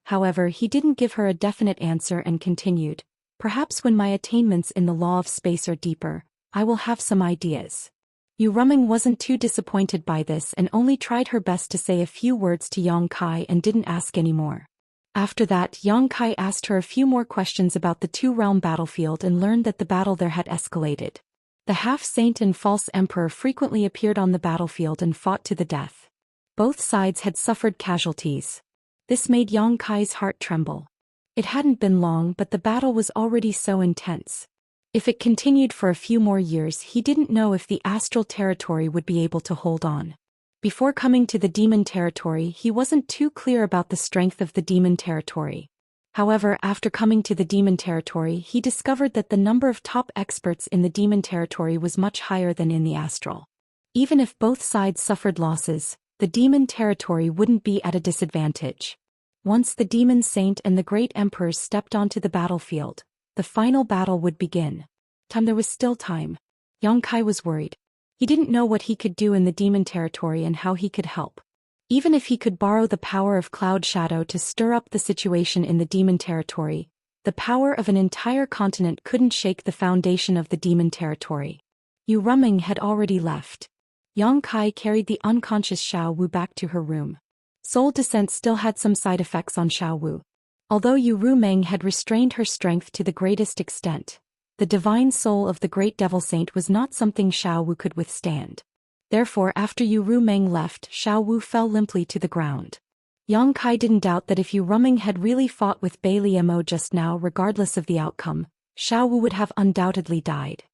However, he didn't give her a definite answer and continued, "Perhaps when my attainments in the law of space are deeper, I will have some ideas." Yu Ruming wasn't too disappointed by this and only tried her best to say a few words to Yang Kai and didn't ask any more. After that, Yang Kai asked her a few more questions about the two-realm battlefield and learned that the battle there had escalated. The half-saint and false emperor frequently appeared on the battlefield and fought to the death. Both sides had suffered casualties. This made Yang Kai's heart tremble. It hadn't been long, but the battle was already so intense. If it continued for a few more years, he didn't know if the astral territory would be able to hold on. Before coming to the demon territory, he wasn't too clear about the strength of the demon territory. However, after coming to the demon territory, he discovered that the number of top experts in the demon territory was much higher than in the astral. Even if both sides suffered losses, the demon territory wouldn't be at a disadvantage. Once the demon saint and the great emperors stepped onto the battlefield, the final battle would begin. There was still time. Yongkai was worried. He didn't know what he could do in the demon territory and how he could help. Even if he could borrow the power of Cloud Shadow to stir up the situation in the demon territory, the power of an entire continent couldn't shake the foundation of the demon territory. Heartwarming had already left. Yongkai carried the unconscious Xiao Wu back to her room. Soul descent still had some side effects on Xiao Wu. Although Heartwarming had restrained her strength to the greatest extent, the divine soul of the great devil saint was not something Xiao Wu could withstand. Therefore, after Heartwarming left, Xiao Wu fell limply to the ground. Yongkai didn't doubt that if Heartwarming had really fought with Bailey Mo just now, regardless of the outcome, Xiao Wu would have undoubtedly died.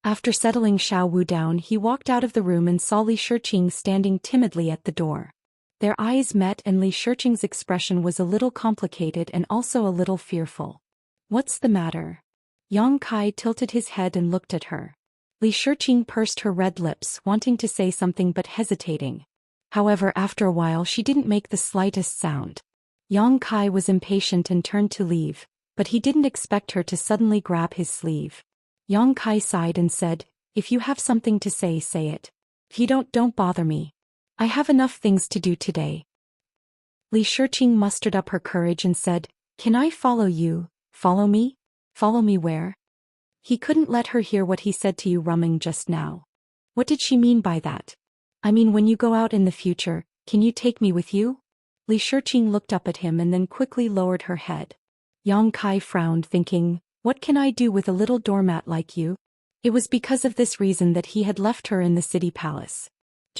After settling Xiao Wu down, he walked out of the room and saw Li Shiqing standing timidly at the door. Their eyes met and Li Shiqing's expression was a little complicated and also a little fearful. "What's the matter?" Yongkai tilted his head and looked at her. Li Shiqing pursed her red lips, wanting to say something but hesitating. However, after a while she didn't make the slightest sound. Yongkai was impatient and turned to leave, but he didn't expect her to suddenly grab his sleeve. Yongkai sighed and said, "If you have something to say, say it. If you don't bother me. I have enough things to do today." Li Shiqing mustered up her courage and said, "Can I follow you?" "Follow me? Follow me where?" He couldn't let her hear what he said to Heartwarming just now. What did she mean by that? "I mean, when you go out in the future, can you take me with you?" Li Shiqing looked up at him and then quickly lowered her head. Yongkai frowned, thinking, "What can I do with a little doormat like you?" It was because of this reason that he had left her in the city palace.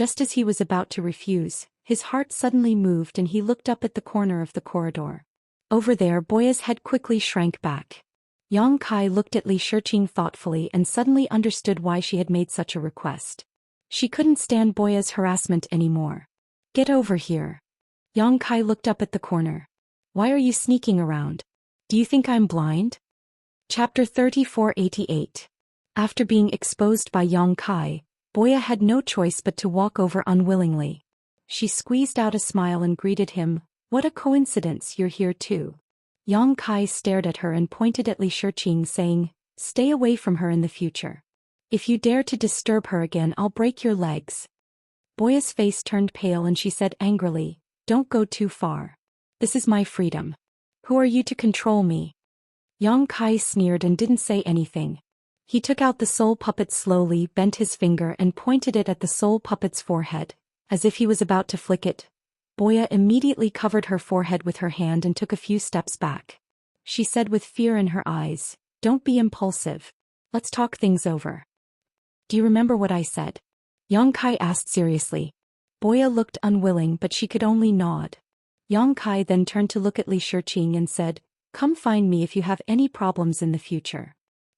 Just as he was about to refuse, his heart suddenly moved and he looked up at the corner of the corridor. Over there, Boya's head quickly shrank back. Yongkai looked at Li Shiqing thoughtfully and suddenly understood why she had made such a request. She couldn't stand Boya's harassment anymore. "Get over here." Yongkai looked up at the corner. "Why are you sneaking around? Do you think I'm blind?" Chapter 3488. After being exposed by Yongkai, Boya had no choice but to walk over unwillingly. She squeezed out a smile and greeted him. "What a coincidence, you're here too." Yongkai stared at her and pointed at Li Shiqing, saying, "Stay away from her in the future. If you dare to disturb her again, I'll break your legs." Boya's face turned pale and she said angrily, "Don't go too far. This is my freedom. Who are you to control me?" Yongkai sneered and didn't say anything. He took out the soul puppet slowly, bent his finger and pointed it at the soul puppet's forehead, as if he was about to flick it. Boya immediately covered her forehead with her hand and took a few steps back. She said with fear in her eyes, "Don't be impulsive. Let's talk things over." "Do you remember what I said?" Yongkai asked seriously. Boya looked unwilling, but she could only nod. Yongkai then turned to look at Li Shiqing and said, "Come find me if you have any problems in the future."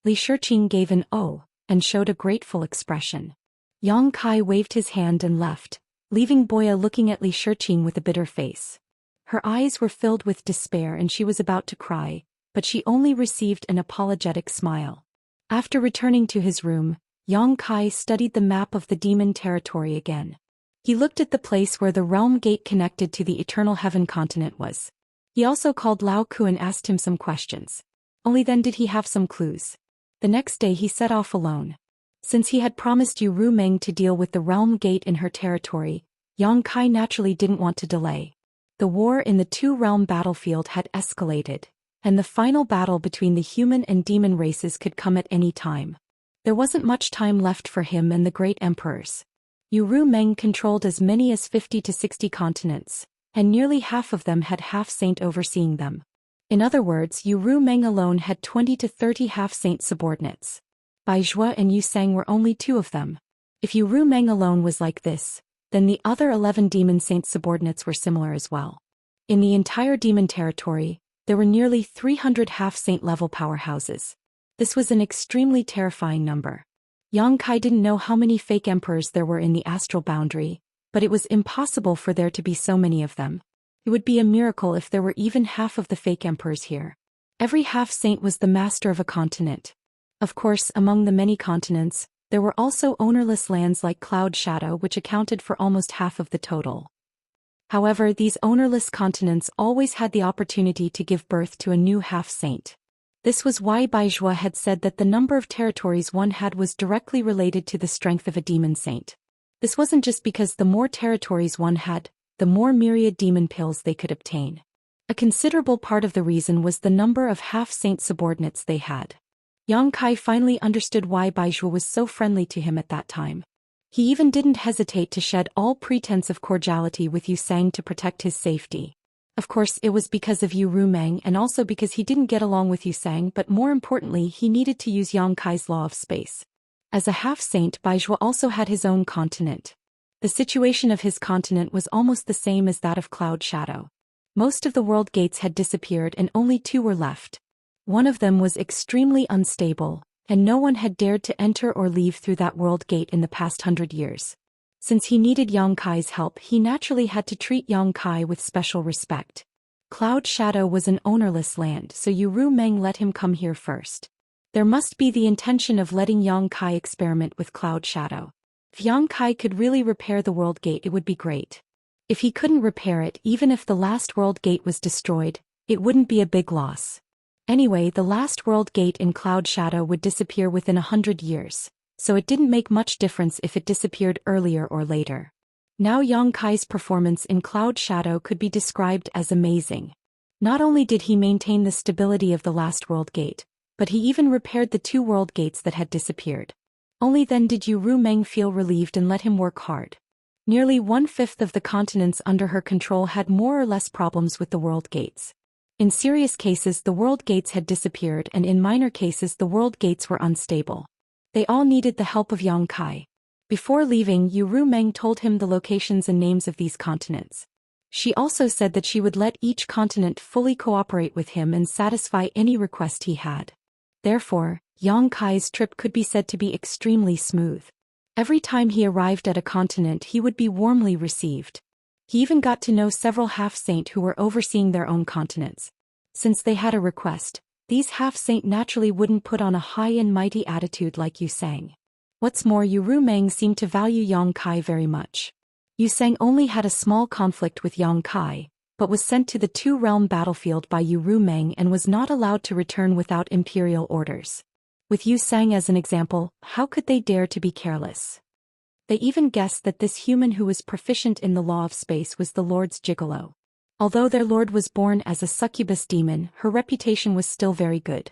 Li Shiqing gave an "oh" and showed a grateful expression. Yongkai waved his hand and left, leaving Boya looking at Li Shiqing with a bitter face. Her eyes were filled with despair and she was about to cry, but she only received an apologetic smile. After returning to his room, Yongkai studied the map of the demon territory again. He looked at the place where the realm gate connected to the Eternal Heaven continent was. He also called Lao Ku and asked him some questions. Only then did he have some clues. The next day he set off alone. Since he had promised Heartwarming to deal with the realm gate in her territory, Yongkai naturally didn't want to delay. The war in the two-realm battlefield had escalated, and the final battle between the human and demon races could come at any time. There wasn't much time left for him and the great emperors. Heartwarming controlled as many as 50 to 60 continents, and nearly half of them had half-saint overseeing them. In other words, Heartwarming alone had 20 to 30 half-saint subordinates. Baizhua and Yusang were only two of them. If Heartwarming alone was like this, then the other 11 demon saint subordinates were similar as well. In the entire demon territory, there were nearly 300 half-saint level powerhouses. This was an extremely terrifying number. Yang Kai didn't know how many fake emperors there were in the astral boundary, but it was impossible for there to be so many of them. It would be a miracle if there were even half of the fake emperors here. Every half-saint was the master of a continent. Of course, among the many continents, there were also ownerless lands like Cloud Shadow, which accounted for almost half of the total. However, these ownerless continents always had the opportunity to give birth to a new half-saint. This was why Baizhua had said that the number of territories one had was directly related to the strength of a demon saint. This wasn't just because the more territories one had, the more myriad demon pills they could obtain. A considerable part of the reason was the number of half-saint subordinates they had. Yang Kai finally understood why Baizhua was so friendly to him at that time. He even didn't hesitate to shed all pretense of cordiality with Yu Sang to protect his safety. Of course, it was because of Yu Rumeng and also because he didn't get along with Yu Sang, but more importantly, he needed to use Yang Kai's law of space. As a half-saint, Baizhua also had his own continent. The situation of his continent was almost the same as that of Cloud Shadow. Most of the world gates had disappeared and only 2 were left. One of them was extremely unstable, and no one had dared to enter or leave through that world gate in the past 100 years. Since he needed Yang Kai's help, he naturally had to treat Yang Kai with special respect. Cloud Shadow was an ownerless land, so Yu Rumeng let him come here first. There must be the intention of letting Yang Kai experiment with Cloud Shadow. If Yang Kai could really repair the world gate, it would be great. If he couldn't repair it, even if the last world gate was destroyed, it wouldn't be a big loss. Anyway, the last world gate in Cloud Shadow would disappear within 100 years, so it didn't make much difference if it disappeared earlier or later. Now Yang Kai's performance in Cloud Shadow could be described as amazing. Not only did he maintain the stability of the last world gate, but he even repaired the 2 world gates that had disappeared. Only then did Yu Rumeng feel relieved and let him work hard. Nearly 1/5 of the continents under her control had more or less problems with the world gates. In serious cases, the world gates had disappeared, and in minor cases, the world gates were unstable. They all needed the help of Yang Kai. Before leaving, Yu Rumeng told him the locations and names of these continents. She also said that she would let each continent fully cooperate with him and satisfy any request he had. Therefore, Yang Kai's trip could be said to be extremely smooth. Every time he arrived at a continent, he would be warmly received. He even got to know several half-saint who were overseeing their own continents. Since they had a request, these half-saint naturally wouldn't put on a high and mighty attitude like Yu Sang. What's more, Yu Rumeng seemed to value Yang Kai very much. Yu Sang only had a small conflict with Yang Kai, but was sent to the 2-realm battlefield by Yu Rumeng and was not allowed to return without imperial orders. With Yu Sang as an example, how could they dare to be careless? They even guessed that this human who was proficient in the law of space was the Lord's gigolo. Although their lord was born as a succubus demon, her reputation was still very good.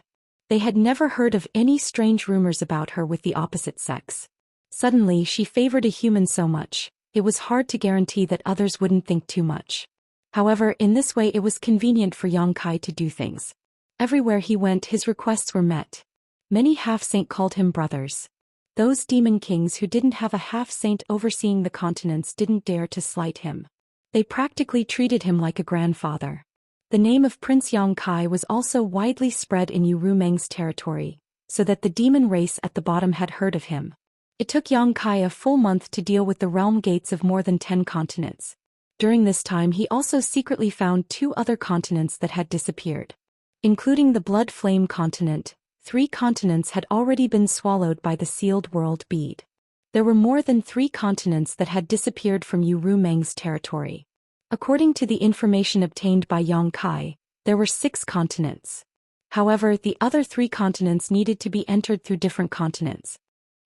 They had never heard of any strange rumors about her with the opposite sex. Suddenly, she favored a human so much, it was hard to guarantee that others wouldn't think too much. However, in this way it was convenient for Yang Kai to do things. Everywhere he went, his requests were met. Many half-saint called him brothers. Those demon kings who didn't have a half-saint overseeing the continents didn't dare to slight him. They practically treated him like a grandfather. The name of Prince Yang Kai was also widely spread in Yu Rumeng's territory, so that the demon race at the bottom had heard of him. It took Yang Kai a full month to deal with the realm gates of more than 10 continents. During this time, he also secretly found 2 other continents that had disappeared. Including the Blood Flame continent, 3 continents had already been swallowed by the sealed world bead. There were more than 3 continents that had disappeared from Yu Rumeng's territory. According to the information obtained by Yang Kai, there were 6 continents. However, the other 3 continents needed to be entered through different continents.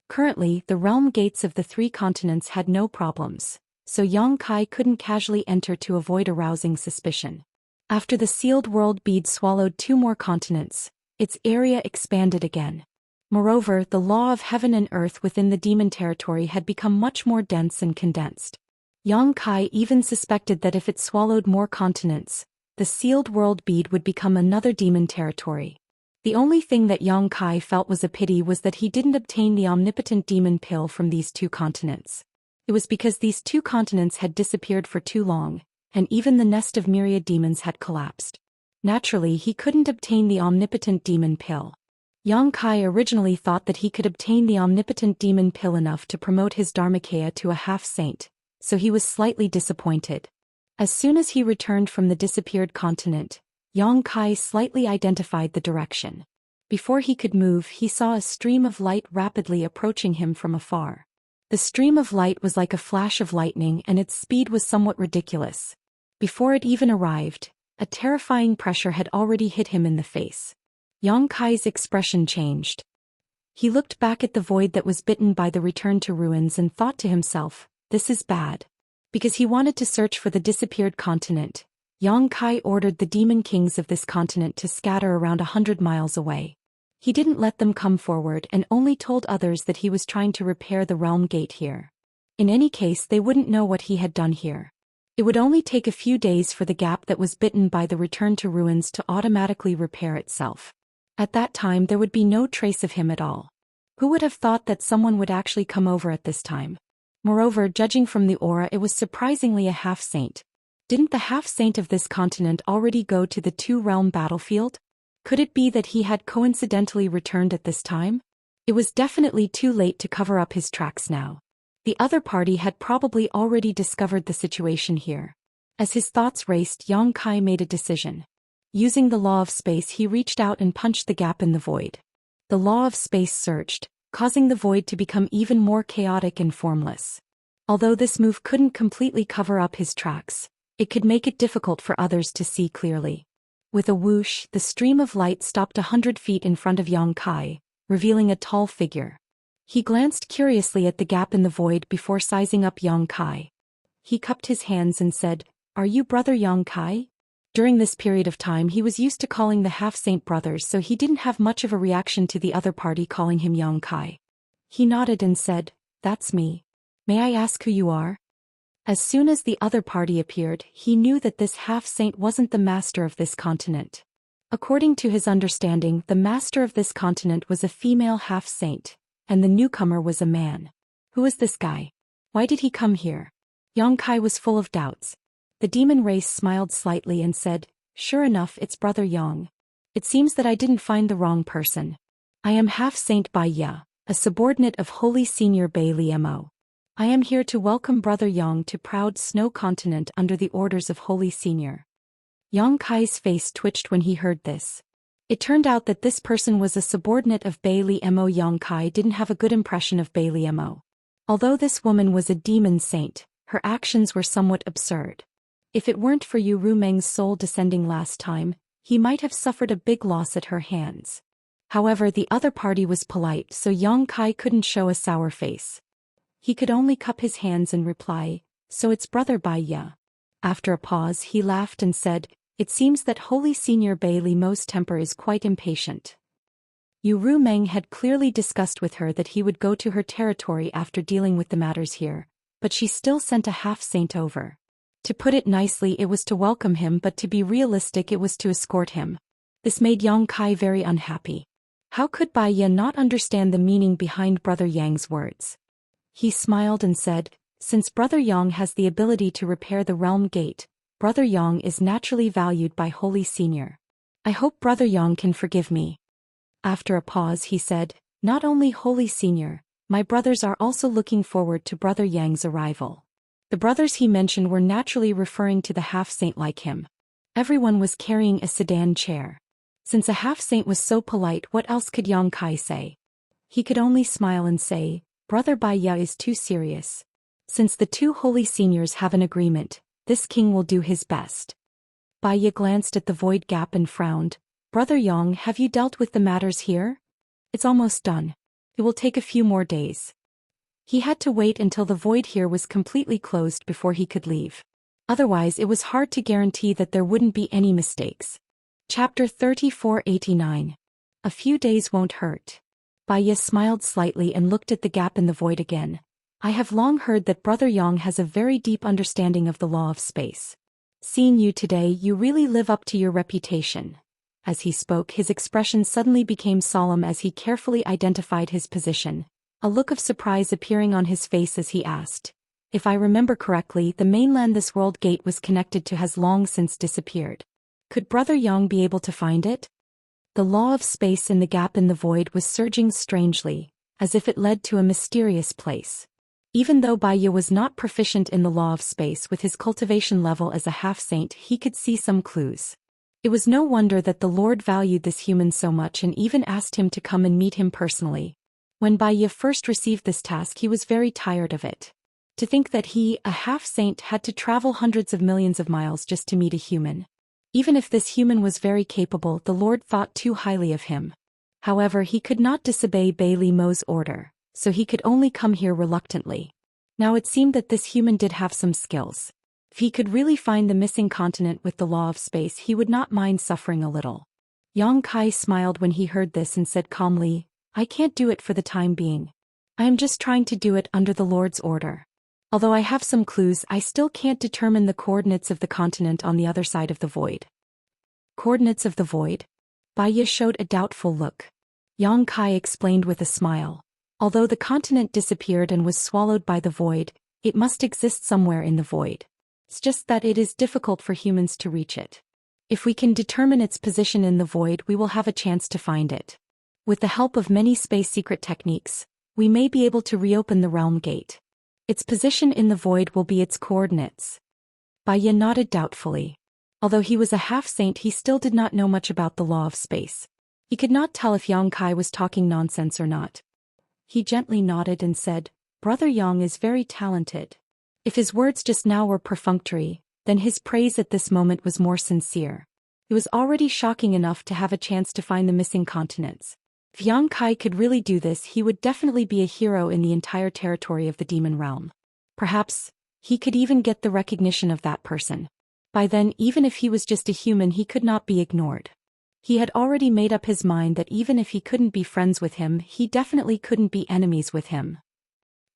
Currently, the realm gates of the 3 continents had no problems, so Yang Kai couldn't casually enter to avoid arousing suspicion. After the sealed world bead swallowed 2 more continents, its area expanded again. Moreover, the law of heaven and earth within the demon territory had become much more dense and condensed. Yang Kai even suspected that if it swallowed more continents, the sealed world bead would become another demon territory. The only thing that Yang Kai felt was a pity was that he didn't obtain the omnipotent demon pill from these 2 continents. It was because these 2 continents had disappeared for too long, and even the nest of myriad demons had collapsed. Naturally, he couldn't obtain the omnipotent demon pill. Yang Kai originally thought that he could obtain the omnipotent demon pill enough to promote his Dharmakaya to a half-saint, so he was slightly disappointed. As soon as he returned from the disappeared continent, Yang Kai slightly identified the direction. Before he could move, he saw a stream of light rapidly approaching him from afar. The stream of light was like a flash of lightning and its speed was somewhat ridiculous. Before it even arrived, a terrifying pressure had already hit him in the face. Yang Kai's expression changed. He looked back at the void that was bitten by the return to ruins and thought to himself, this is bad. Because he wanted to search for the disappeared continent, Yang Kai ordered the demon kings of this continent to scatter around 100 miles away. He didn't let them come forward and only told others that he was trying to repair the realm gate here. In any case, they wouldn't know what he had done here. It would only take a few days for the gap that was bitten by the return to ruins to automatically repair itself. At that time there would be no trace of him at all. Who would have thought that someone would actually come over at this time? Moreover, judging from the aura, it was surprisingly a half-saint. Didn't the half-saint of this continent already go to the two-realm battlefield? Could it be that he had coincidentally returned at this time? It was definitely too late to cover up his tracks now. The other party had probably already discovered the situation here. As his thoughts raced, Yang Kai made a decision. Using the law of space, he reached out and punched the gap in the void. The law of space surged, causing the void to become even more chaotic and formless. Although this move couldn't completely cover up his tracks, it could make it difficult for others to see clearly. With a whoosh, the stream of light stopped 100 feet in front of Yang Kai, revealing a tall figure. He glanced curiously at the gap in the void before sizing up Yang Kai. He cupped his hands and said, "Are you brother Yang Kai?" During this period of time he was used to calling the half-saint brothers, so he didn't have much of a reaction to the other party calling him Yang Kai. He nodded and said, "That's me. May I ask who you are?" As soon as the other party appeared, he knew that this half-saint wasn't the master of this continent. According to his understanding, the master of this continent was a female half-saint, and the newcomer was a man. Who is this guy? Why did he come here? Yang Kai was full of doubts. The demon race smiled slightly and said, "Sure enough, it's Brother Yang. It seems that I didn't find the wrong person. I am half-saint Bai Ya, a subordinate of Holy Senior Bai Mo. I am here to welcome Brother Yang to proud Snow Continent under the orders of Holy Senior." Yang Kai's face twitched when he heard this. It turned out that this person was a subordinate of Bai Mo. Yang Kai didn't have a good impression of Bai Mo. Although this woman was a demon saint, her actions were somewhat absurd. If it weren't for Yu Rumeng's soul descending last time, he might have suffered a big loss at her hands. However, the other party was polite, so Yang Kai couldn't show a sour face. He could only cup his hands and reply, "So it's Brother Bai Ya." After a pause, he laughed and said, "It seems that Holy Senior Bai Mo's temper is quite impatient." Yu Rumeng had clearly discussed with her that he would go to her territory after dealing with the matters here, but she still sent a half-saint over. To put it nicely, it was to welcome him, but to be realistic, it was to escort him. This made Yang Kai very unhappy. How could Bai Ya not understand the meaning behind Brother Yang's words? He smiled and said, "Since Brother Yang has the ability to repair the realm gate, Brother Yang is naturally valued by Holy Senior. I hope Brother Yang can forgive me." After a pause he said, "Not only Holy Senior, my brothers are also looking forward to Brother Yang's arrival." The brothers he mentioned were naturally referring to the half-saint like him. Everyone was carrying a sedan chair. Since a half-saint was so polite, what else could Yang Kai say? He could only smile and say, "Brother Bai Ya is too serious. Since the two holy seniors have an agreement, this king will do his best." Bai Ya glanced at the void gap and frowned. "Brother Yang, have you dealt with the matters here?" "It's almost done. It will take a few more days." He had to wait until the void here was completely closed before he could leave. Otherwise, it was hard to guarantee that there wouldn't be any mistakes. Chapter 3489. A few days won't hurt. Bai Ya smiled slightly and looked at the gap in the void again. "I have long heard that Brother Yang has a very deep understanding of the law of space. Seeing you today, you really live up to your reputation." As he spoke, his expression suddenly became solemn as he carefully identified his position, a look of surprise appearing on his face as he asked, "If I remember correctly, the mainland this world gate was connected to has long since disappeared. Could Brother Yang be able to find it? The law of space in the gap in the void was surging strangely, as if it led to a mysterious place. Even though Baya was not proficient in the law of space with his cultivation level as a half-saint, he could see some clues. It was no wonder that the Lord valued this human so much and even asked him to come and meet him personally. When Baya first received this task, he was very tired of it. To think that he, a half-saint, had to travel hundreds of millions of miles just to meet a human. Even if this human was very capable, the Lord thought too highly of him. However, he could not disobey Bailey Mo's order, so he could only come here reluctantly. Now it seemed that this human did have some skills. If he could really find the missing continent with the law of space, he would not mind suffering a little. Yang Kai smiled when he heard this and said calmly, "I can't do it for the time being. I am just trying to do it under the Lord's order. Although I have some clues, I still can't determine the coordinates of the continent on the other side of the void." Coordinates of the void? Baya showed a doubtful look. Yang Kai explained with a smile. Although the continent disappeared and was swallowed by the void, it must exist somewhere in the void. It's just that it is difficult for humans to reach it. If we can determine its position in the void, we will have a chance to find it. With the help of many space secret techniques, we may be able to reopen the realm gate. Its position in the void will be its coordinates. Baya nodded doubtfully. Although he was a half-saint, he still did not know much about the law of space. He could not tell if Yang Kai was talking nonsense or not. He gently nodded and said, "Brother Yang is very talented." If his words just now were perfunctory, then his praise at this moment was more sincere. It was already shocking enough to have a chance to find the missing continents. If Yang Kai could really do this, he would definitely be a hero in the entire territory of the demon realm. Perhaps, he could even get the recognition of that person. By then, even if he was just a human, he could not be ignored. He had already made up his mind that even if he couldn't be friends with him, he definitely couldn't be enemies with him.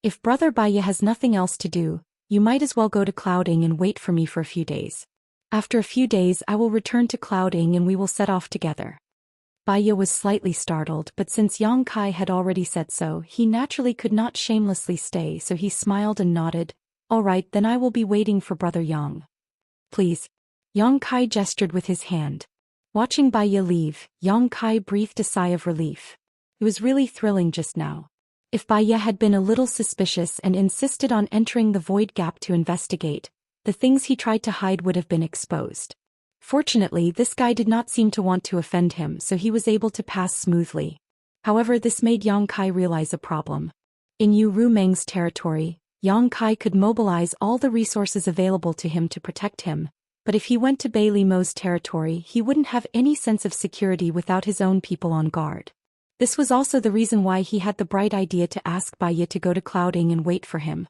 "If Brother Baya has nothing else to do, you might as well go to Clouding and wait for me for a few days. After a few days I will return to Clouding and we will set off together." Baya was slightly startled, but since Yang Kai had already said so, he naturally could not shamelessly stay, so he smiled and nodded. "All right, then I will be waiting for Brother Yang." "Please." Yang Kai gestured with his hand. Watching Baya leave, Yang Kai breathed a sigh of relief. It was really thrilling just now. If Baya had been a little suspicious and insisted on entering the void gap to investigate, the things he tried to hide would have been exposed. Fortunately, this guy did not seem to want to offend him, so he was able to pass smoothly. However, this made Yang Kai realize a problem. In Yu Rumeng's territory, Yang Kai could mobilize all the resources available to him to protect him, but if he went to Bailey Mo's territory, he wouldn't have any sense of security without his own people on guard. This was also the reason why he had the bright idea to ask Baya to go to Clouding and wait for him.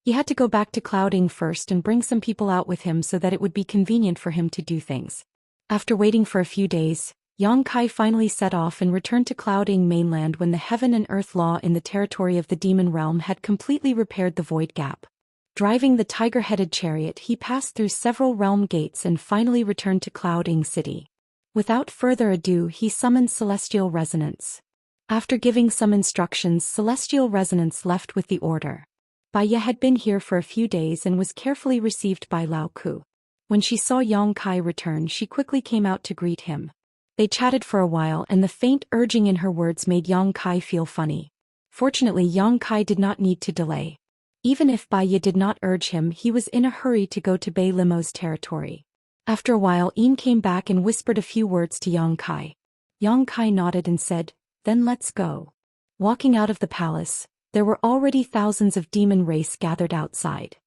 He had to go back to Clouding first and bring some people out with him so that it would be convenient for him to do things. After waiting for a few days, Yang Kai finally set off and returned to Clouding mainland when the heaven and earth law in the territory of the demon realm had completely repaired the void gap. Driving the tiger-headed chariot, he passed through several realm gates and finally returned to Clouding City. Without further ado, he summoned Celestial Resonance. After giving some instructions, Celestial Resonance left with the order. Baya had been here for a few days and was carefully received by Lao Ku. When she saw Yang Kai return, she quickly came out to greet him. They chatted for a while and the faint urging in her words made Yang Kai feel funny. Fortunately, Yang Kai did not need to delay. Even if Baya did not urge him, he was in a hurry to go to Bei Limo's territory. After a while, Een came back and whispered a few words to Yang Kai. Yang Kai nodded and said, "Then let's go." Walking out of the palace, there were already thousands of demon race gathered outside.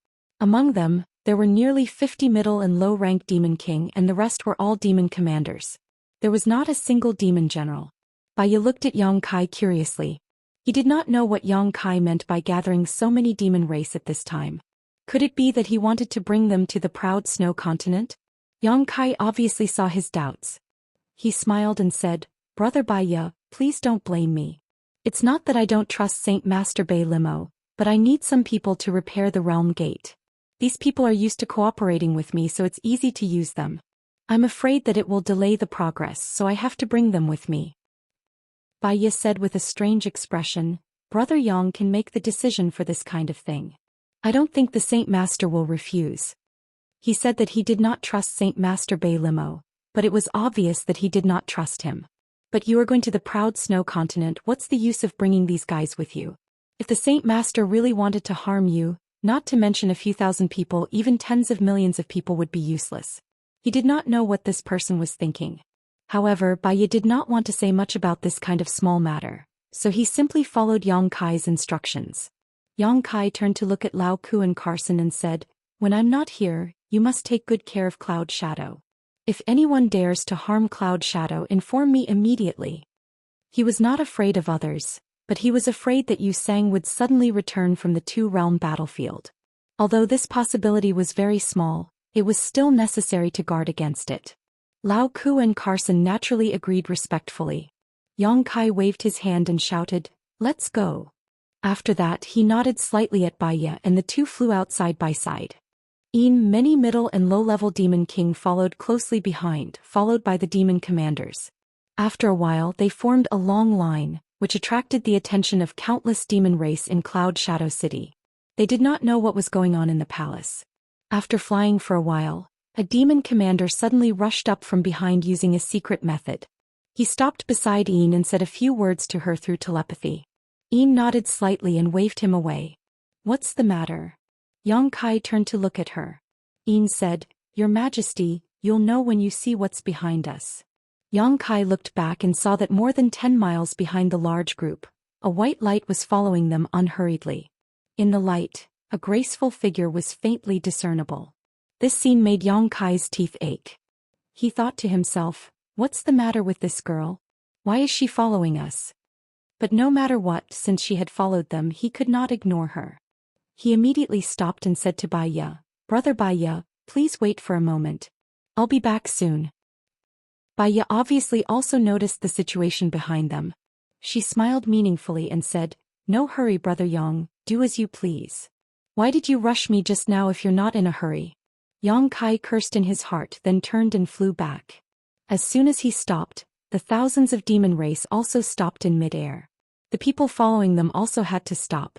Among them, there were nearly 50 middle and low-rank demon king and the rest were all demon commanders. There was not a single demon general. Baya looked at Yang Kai curiously. He did not know what Yang Kai meant by gathering so many demon race at this time. Could it be that he wanted to bring them to the proud snow continent? Yang Kai obviously saw his doubts. He smiled and said, "Brother Baya, please don't blame me. It's not that I don't trust Saint Master Bei Limo, but I need some people to repair the realm gate. These people are used to cooperating with me, so it's easy to use them. I'm afraid that it will delay the progress, so I have to bring them with me." Baya said with a strange expression, "Brother Yang can make the decision for this kind of thing. I don't think the Saint Master will refuse." He said that he did not trust Saint Master Bei Limo, but it was obvious that he did not trust him. But you are going to the proud snow continent, what's the use of bringing these guys with you? If the Saint Master really wanted to harm you, not to mention a few thousand people, even tens of millions of people would be useless. He did not know what this person was thinking. However, Baiya did not want to say much about this kind of small matter, so he simply followed Yang Kai's instructions. Yang Kai turned to look at Lao Ku and Carson and said, "When I'm not here, you must take good care of Cloud Shadow. If anyone dares to harm Cloud Shadow, inform me immediately." He was not afraid of others, but he was afraid that Yu Sang would suddenly return from the two-realm battlefield. Although this possibility was very small, it was still necessary to guard against it. Lao Ku and Carson naturally agreed respectfully. Yang Kai waved his hand and shouted, "Let's go." After that he nodded slightly at Baiya and the two flew out side by side. Many middle and low-level demon king followed closely behind, followed by the demon commanders. After a while they formed a long line, which attracted the attention of countless demon race in Cloud Shadow City. They did not know what was going on in the palace. After flying for a while, a demon commander suddenly rushed up from behind using a secret method. He stopped beside Een and said a few words to her through telepathy. Een nodded slightly and waved him away. "What's the matter?" Yang Kai turned to look at her. Een said, "Your Majesty, you'll know when you see what's behind us." Yang Kai looked back and saw that more than 10 miles behind the large group, a white light was following them unhurriedly. In the light, a graceful figure was faintly discernible. This scene made Yang Kai's teeth ache. He thought to himself, "What's the matter with this girl? Why is she following us?" But no matter what, since she had followed them, he could not ignore her. He immediately stopped and said to Baiya, "Brother Baiya, please wait for a moment. I'll be back soon." Baiya obviously also noticed the situation behind them. She smiled meaningfully and said, "No hurry, Brother Yang, do as you please. Why did you rush me just now if you're not in a hurry?" Yang Kai cursed in his heart, then turned and flew back. As soon as he stopped, the thousands of demon race also stopped in mid-air. The people following them also had to stop.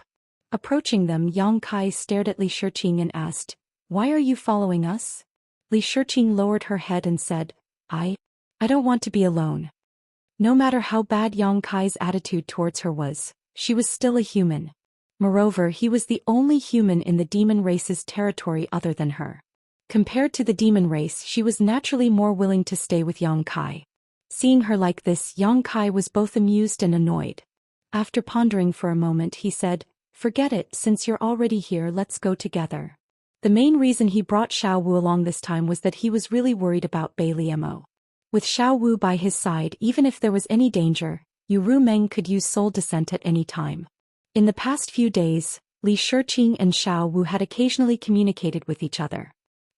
Approaching them, Yang Kai stared at Li Shiqing and asked, "Why are you following us?" Li Shiqing lowered her head and said, I don't want to be alone." No matter how bad Yang Kai's attitude towards her was, she was still a human. Moreover, he was the only human in the demon race's territory other than her. Compared to the demon race, she was naturally more willing to stay with Yang Kai. Seeing her like this, Yang Kai was both amused and annoyed. After pondering for a moment, he said, "Forget it, since you're already here, let's go together." The main reason he brought Xiao Wu along this time was that he was really worried about Bai Liemo. With Xiao Wu by his side, even if there was any danger, Yu Rumeng could use soul descent at any time. In the past few days, Li Shiqing and Xiao Wu had occasionally communicated with each other.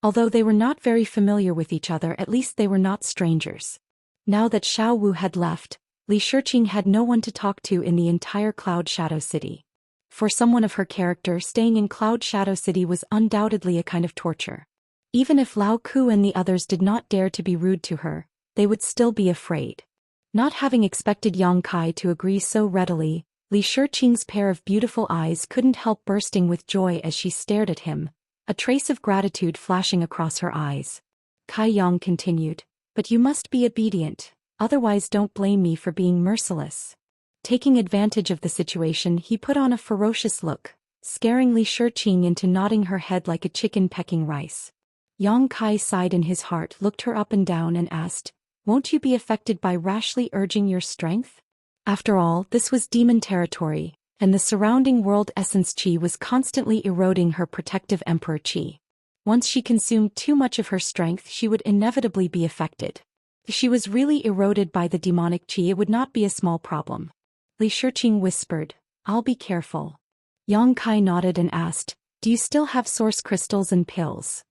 Although they were not very familiar with each other, at least they were not strangers. Now that Xiao Wu had left, Li Shiqing had no one to talk to in the entire Cloud Shadow City. For someone of her character, staying in Cloud Shadow City was undoubtedly a kind of torture. Even if Lao Ku and the others did not dare to be rude to her, they would still be afraid. Not having expected Yang Kai to agree so readily, Li Shiqing's pair of beautiful eyes couldn't help bursting with joy as she stared at him, a trace of gratitude flashing across her eyes. Kai Yang continued, "But you must be obedient, otherwise don't blame me for being merciless." Taking advantage of the situation, he put on a ferocious look, scaring Li Shiqing into nodding her head like a chicken pecking rice. Yang Kai sighed in his heart, looked her up and down and asked, "Won't you be affected by rashly urging your strength?" After all, this was demon territory, and the surrounding world essence chi was constantly eroding her protective emperor chi. Once she consumed too much of her strength, she would inevitably be affected. If she was really eroded by the demonic chi, it would not be a small problem. Li Shiqing whispered, "I'll be careful." Yang Kai nodded and asked, "Do you still have source crystals and pills?"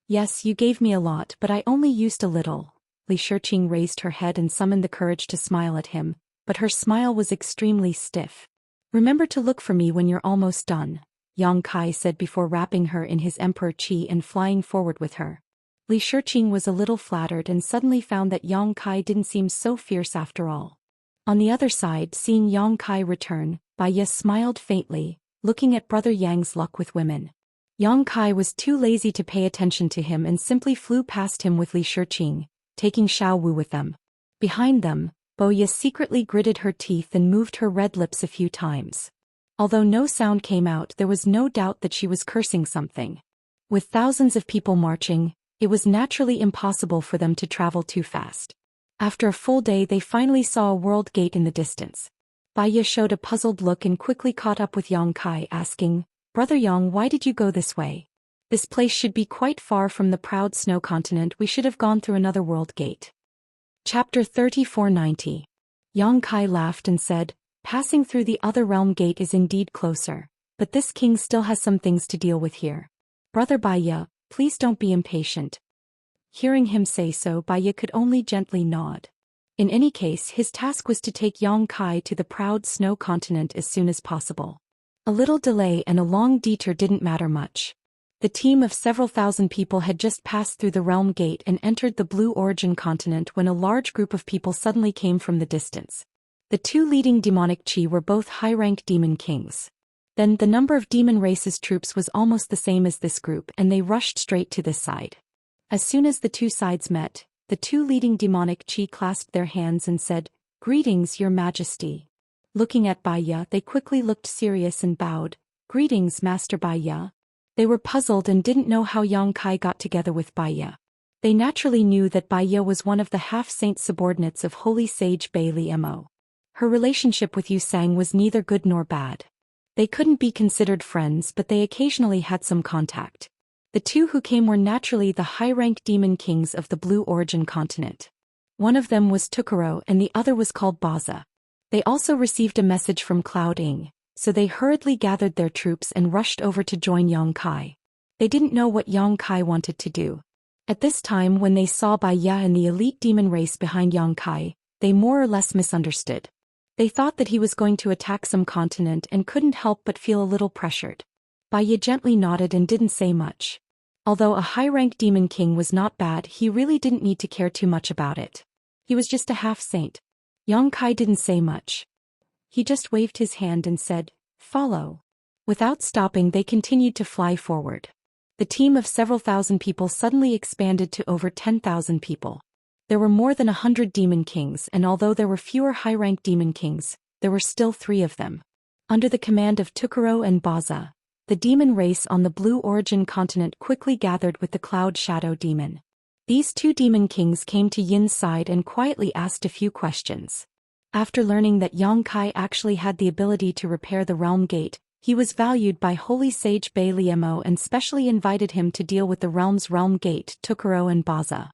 "Yes, you gave me a lot, but I only used a little." Li Shiqing raised her head and summoned the courage to smile at him, but her smile was extremely stiff. "Remember to look for me when you're almost done," Yang Kai said before wrapping her in his emperor chi and flying forward with her. Li Shiqing was a little flattered and suddenly found that Yang Kai didn't seem so fierce after all. On the other side, seeing Yang Kai return, Baiya smiled faintly, looking at Brother Yang's luck with women. Yang Kai was too lazy to pay attention to him and simply flew past him with Li Shiqing, taking Xiao Wu with them. Behind them, Boya secretly gritted her teeth and moved her red lips a few times. Although no sound came out, there was no doubt that she was cursing something. With thousands of people marching, it was naturally impossible for them to travel too fast. After a full day, they finally saw a world gate in the distance. Baiya showed a puzzled look and quickly caught up with Yang Kai, asking, "Brother Yang, why did you go this way? This place should be quite far from the proud snow continent. We should have gone through another world gate." Chapter 3490. Yang Kai laughed and said, "Passing through the other realm gate is indeed closer, but this king still has some things to deal with here. Brother Baiya, please don't be impatient." Hearing him say so, Baiya could only gently nod. In any case, his task was to take Yang Kai to the proud snow continent as soon as possible. A little delay and a long detour didn't matter much. The team of several thousand people had just passed through the realm gate and entered the Blue Origin continent when a large group of people suddenly came from the distance. The two leading demonic chi were both high-rank demon kings. Then the number of demon race's troops was almost the same as this group, and they rushed straight to this side. As soon as the two sides met, the two leading demonic chi clasped their hands and said, "Greetings, Your Majesty." Looking at Baiya, they quickly looked serious and bowed, "Greetings, Master Baiya." They were puzzled and didn't know how Yang Kai got together with Baiya. They naturally knew that Baiya was one of the half-saint subordinates of Holy Sage Bailey Mo. Her relationship with Yu Sang was neither good nor bad. They couldn't be considered friends, but they occasionally had some contact. The two who came were naturally the high-rank demon kings of the Blue Origin continent. One of them was Tukuro and the other was called Baza. They also received a message from Cloud Ing, so they hurriedly gathered their troops and rushed over to join Yang Kai. They didn't know what Yang Kai wanted to do. At this time, when they saw Baiya and the elite demon race behind Yang Kai, they more or less misunderstood. They thought that he was going to attack some continent and couldn't help but feel a little pressured. Baiya gently nodded and didn't say much. Although a high-rank demon king was not bad, he really didn't need to care too much about it. He was just a half-saint. Yang Kai didn't say much. He just waved his hand and said, "Follow." Without stopping, they continued to fly forward. The team of several thousand people suddenly expanded to over 10,000 people. There were more than 100 demon kings, and although there were fewer high-rank demon kings, there were still 3 of them. Under the command of Tukuro and Baza, the demon race on the Blue Origin continent quickly gathered with the Cloud Shadow Demon. These 2 demon kings came to Yin's side and quietly asked a few questions. After learning that Yang Kai actually had the ability to repair the realm gate, he was valued by Holy Sage Bailey Mo and specially invited him to deal with the realm's realm gate, Tukuro and Baza.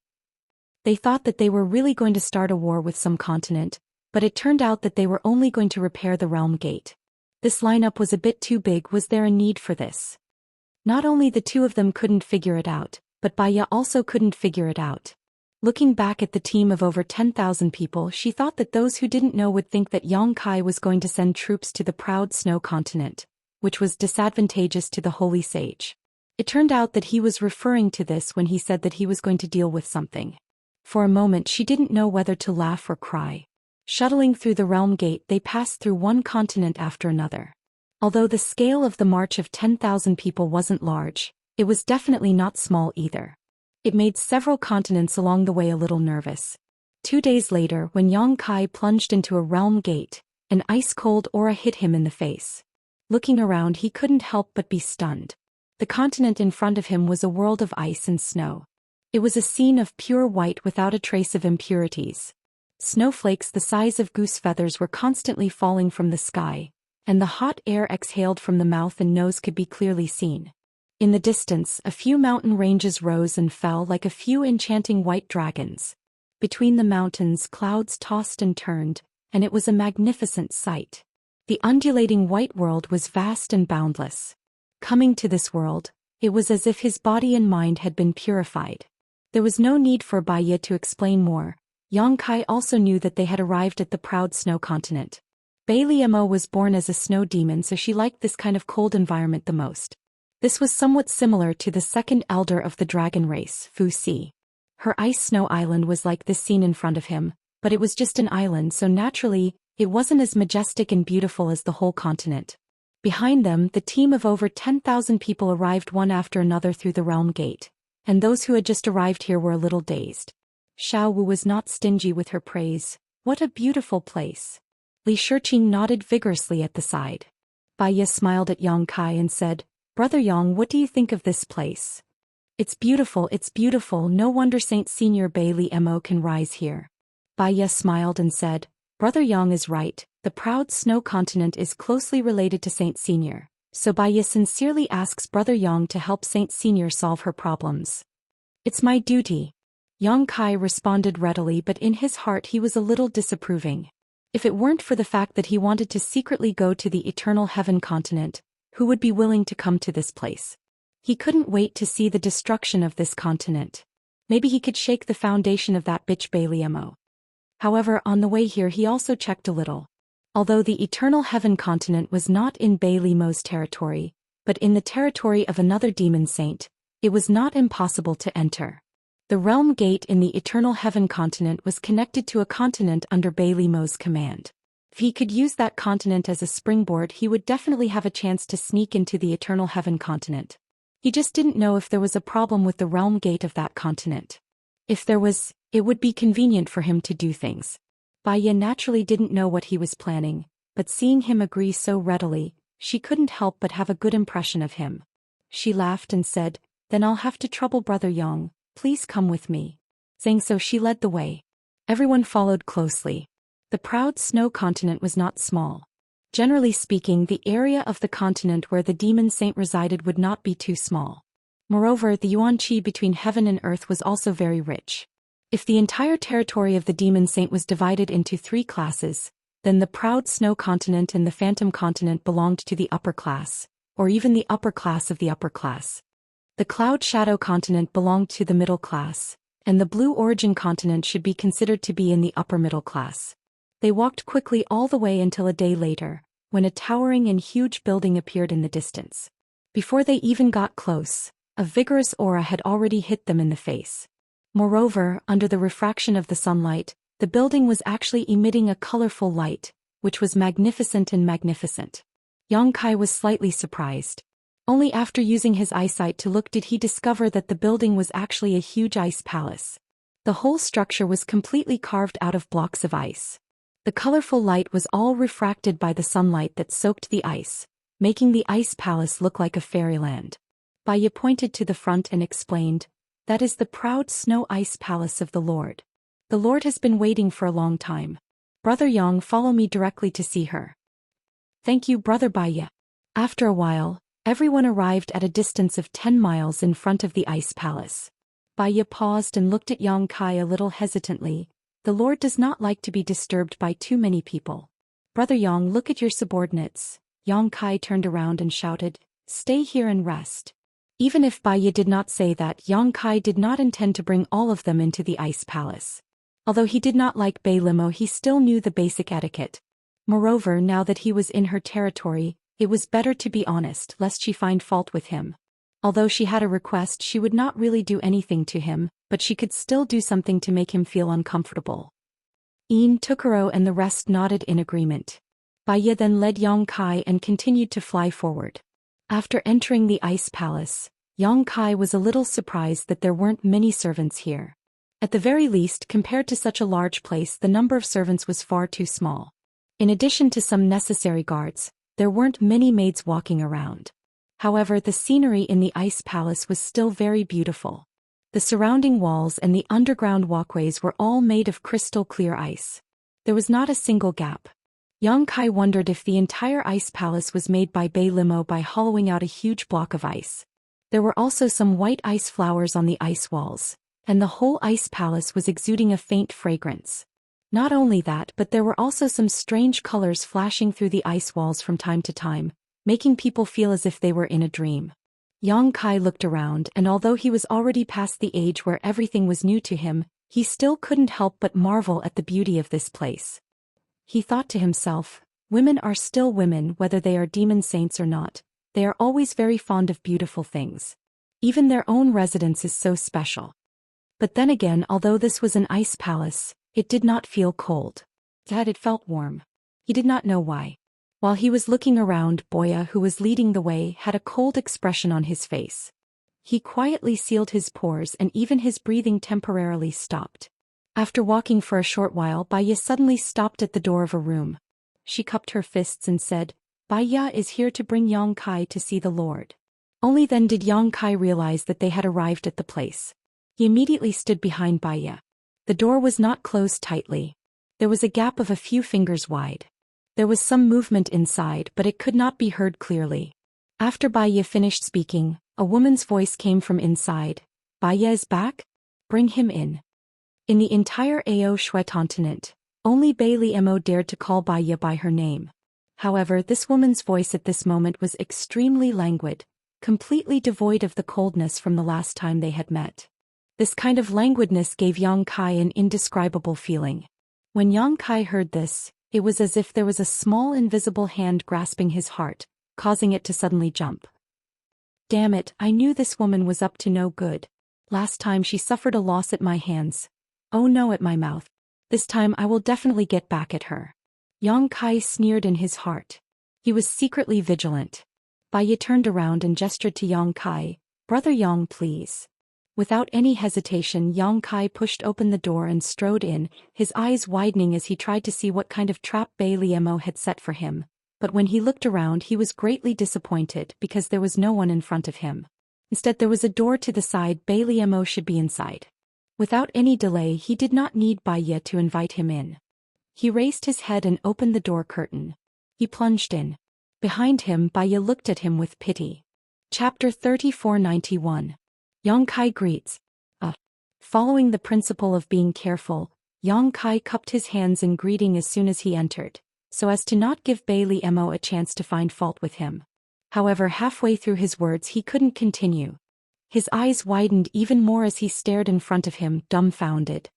They thought that they were really going to start a war with some continent, but it turned out that they were only going to repair the realm gate. This lineup was a bit too big. Was there a need for this? Not only the 2 of them couldn't figure it out, but Baiya also couldn't figure it out. Looking back at the team of over 10,000 people, she thought that those who didn't know would think that Yang Kai was going to send troops to the proud snow continent, which was disadvantageous to the Holy Sage. It turned out that he was referring to this when he said that he was going to deal with something. For a moment she didn't know whether to laugh or cry. Shuttling through the realm gate, they passed through one continent after another. Although the scale of the march of 10,000 people wasn't large, it was definitely not small either. It made several continents along the way a little nervous. 2 days later, when Yang Kai plunged into a realm gate, an ice-cold aura hit him in the face. Looking around, he couldn't help but be stunned. The continent in front of him was a world of ice and snow. It was a scene of pure white without a trace of impurities. Snowflakes the size of goose feathers were constantly falling from the sky, and the hot air exhaled from the mouth and nose could be clearly seen. In the distance, a few mountain ranges rose and fell like a few enchanting white dragons. Between the mountains, clouds tossed and turned, and it was a magnificent sight. The undulating white world was vast and boundless. Coming to this world, it was as if his body and mind had been purified. There was no need for Baiya to explain more. Yang Kai also knew that they had arrived at the proud snow continent. Bailey Mo was born as a snow demon, so she liked this kind of cold environment the most. This was somewhat similar to the second elder of the dragon race, Fu Si. Her ice snow island was like this scene in front of him, but it was just an island, so naturally, it wasn't as majestic and beautiful as the whole continent. Behind them, the team of over 10,000 people arrived one after another through the realm gate, and those who had just arrived here were a little dazed. Xiao Wu was not stingy with her praise. What a beautiful place. Li Shiqing nodded vigorously at the side. Bai Ye smiled at Yang Kai and said, Brother Yang, what do you think of this place? It's beautiful, no wonder Saint Senior Bai Li Mo can rise here. Bai Ye smiled and said, Brother Yang is right, the proud snow continent is closely related to Saint Senior, so Bai Ye sincerely asks Brother Yang to help Saint Senior solve her problems. It's my duty. Yang Kai responded readily, but in his heart he was a little disapproving. If it weren't for the fact that he wanted to secretly go to the Eternal Heaven continent, who would be willing to come to this place? He couldn't wait to see the destruction of this continent. Maybe he could shake the foundation of that bitch Bai Li Mo. However, on the way here he also checked a little. Although the Eternal Heaven continent was not in Bai Li Mo's territory, but in the territory of another demon saint, it was not impossible to enter. The realm gate in the Eternal Heaven continent was connected to a continent under Bai Li Mo's command. If he could use that continent as a springboard, he would definitely have a chance to sneak into the Eternal Heaven continent. He just didn't know if there was a problem with the realm gate of that continent. If there was, it would be convenient for him to do things. Bai Ye naturally didn't know what he was planning, but seeing him agree so readily, she couldn't help but have a good impression of him. She laughed and said, Then I'll have to trouble Brother Yang, please come with me. Saying so, she led the way. Everyone followed closely. The proud snow continent was not small. Generally speaking, the area of the continent where the demon saint resided would not be too small. Moreover, the yuan qi between heaven and earth was also very rich. If the entire territory of the demon saint was divided into 3 classes, then the proud snow continent and the phantom continent belonged to the upper class, or even the upper class of the upper class. The cloud shadow continent belonged to the middle class, and the blue origin continent should be considered to be in the upper middle class. They walked quickly all the way until a day later, when a towering and huge building appeared in the distance. Before they even got close, a vigorous aura had already hit them in the face. Moreover, under the refraction of the sunlight, the building was actually emitting a colorful light, which was magnificent and magnificent. Yang Kai was slightly surprised. Only after using his eyesight to look did he discover that the building was actually a huge ice palace. The whole structure was completely carved out of blocks of ice. The colorful light was all refracted by the sunlight that soaked the ice, making the ice palace look like a fairyland. Bai Ye pointed to the front and explained, That is the proud snow ice palace of the Lord. The Lord has been waiting for a long time. Brother Yang, follow me directly to see her. Thank you, Brother Bai Ye. After a while, everyone arrived at a distance of 10 miles in front of the ice palace. Bai Ye paused and looked at Yang Kai a little hesitantly. The Lord does not like to be disturbed by too many people. Brother Yang, look at your subordinates. Yang Kai turned around and shouted, Stay here and rest. Even if Bai Ye did not say that, Yang Kai did not intend to bring all of them into the ice palace. Although he did not like Bai Limo, he still knew the basic etiquette. Moreover, now that he was in her territory, it was better to be honest lest she find fault with him. Although she had a request, she would not really do anything to him, but she could still do something to make him feel uncomfortable. Een, Tukuro and the rest nodded in agreement. Bai Ye then led Yang Kai and continued to fly forward. After entering the ice palace, Yang Kai was a little surprised that there weren't many servants here. At the very least, compared to such a large place, the number of servants was far too small. In addition to some necessary guards, there weren't many maids walking around. However, the scenery in the ice palace was still very beautiful. The surrounding walls and the underground walkways were all made of crystal clear ice. There was not a single gap. Yang Kai wondered if the entire ice palace was made by Bai Limo by hollowing out a huge block of ice. There were also some white ice flowers on the ice walls, and the whole ice palace was exuding a faint fragrance. Not only that, but there were also some strange colors flashing through the ice walls from time to time, making people feel as if they were in a dream. Yang Kai looked around, and although he was already past the age where everything was new to him, he still couldn't help but marvel at the beauty of this place. He thought to himself, women are still women whether they are demon saints or not. They are always very fond of beautiful things. Even their own residence is so special. But then again, although this was an ice palace, it did not feel cold. Instead, it felt warm. He did not know why. While he was looking around, Boya, who was leading the way, had a cold expression on his face. He quietly sealed his pores and even his breathing temporarily stopped. After walking for a short while, Baya suddenly stopped at the door of a room. She cupped her fists and said, Baya is here to bring Yang Kai to see the Lord. Only then did Yang Kai realize that they had arrived at the place. He immediately stood behind Baya. The door was not closed tightly. There was a gap of a few fingers wide. There was some movement inside, but it could not be heard clearly. After Baya finished speaking, a woman's voice came from inside. Baya is back? Bring him in. In the entire Ao Shui continent, only Bailey Mo dared to call Baya by her name. However, this woman's voice at this moment was extremely languid, completely devoid of the coldness from the last time they had met. This kind of languidness gave Yang Kai an indescribable feeling. When Yang Kai heard this, it was as if there was a small invisible hand grasping his heart, causing it to suddenly jump. Damn it, I knew this woman was up to no good. Last time she suffered a loss at my hands. Oh no, at my mouth. This time I will definitely get back at her. Yang Kai sneered in his heart. He was secretly vigilant. Baya turned around and gestured to Yang Kai, Brother Yang, please. Without any hesitation, Yang Kai pushed open the door and strode in, his eyes widening as he tried to see what kind of trap Bailey Mo had set for him. But when he looked around, he was greatly disappointed because there was no one in front of him. Instead, there was a door to the side. Bailey Mo should be inside. Without any delay, he did not need Baya to invite him in. He raised his head and opened the door curtain. He plunged in. Behind him, Baya looked at him with pity. Chapter 3491. Yang Kai greets. Following the principle of being careful, Yang Kai cupped his hands in greeting as soon as he entered, so as to not give Bailey Mo a chance to find fault with him. However, halfway through his words he couldn't continue. His eyes widened even more as he stared in front of him, dumbfounded.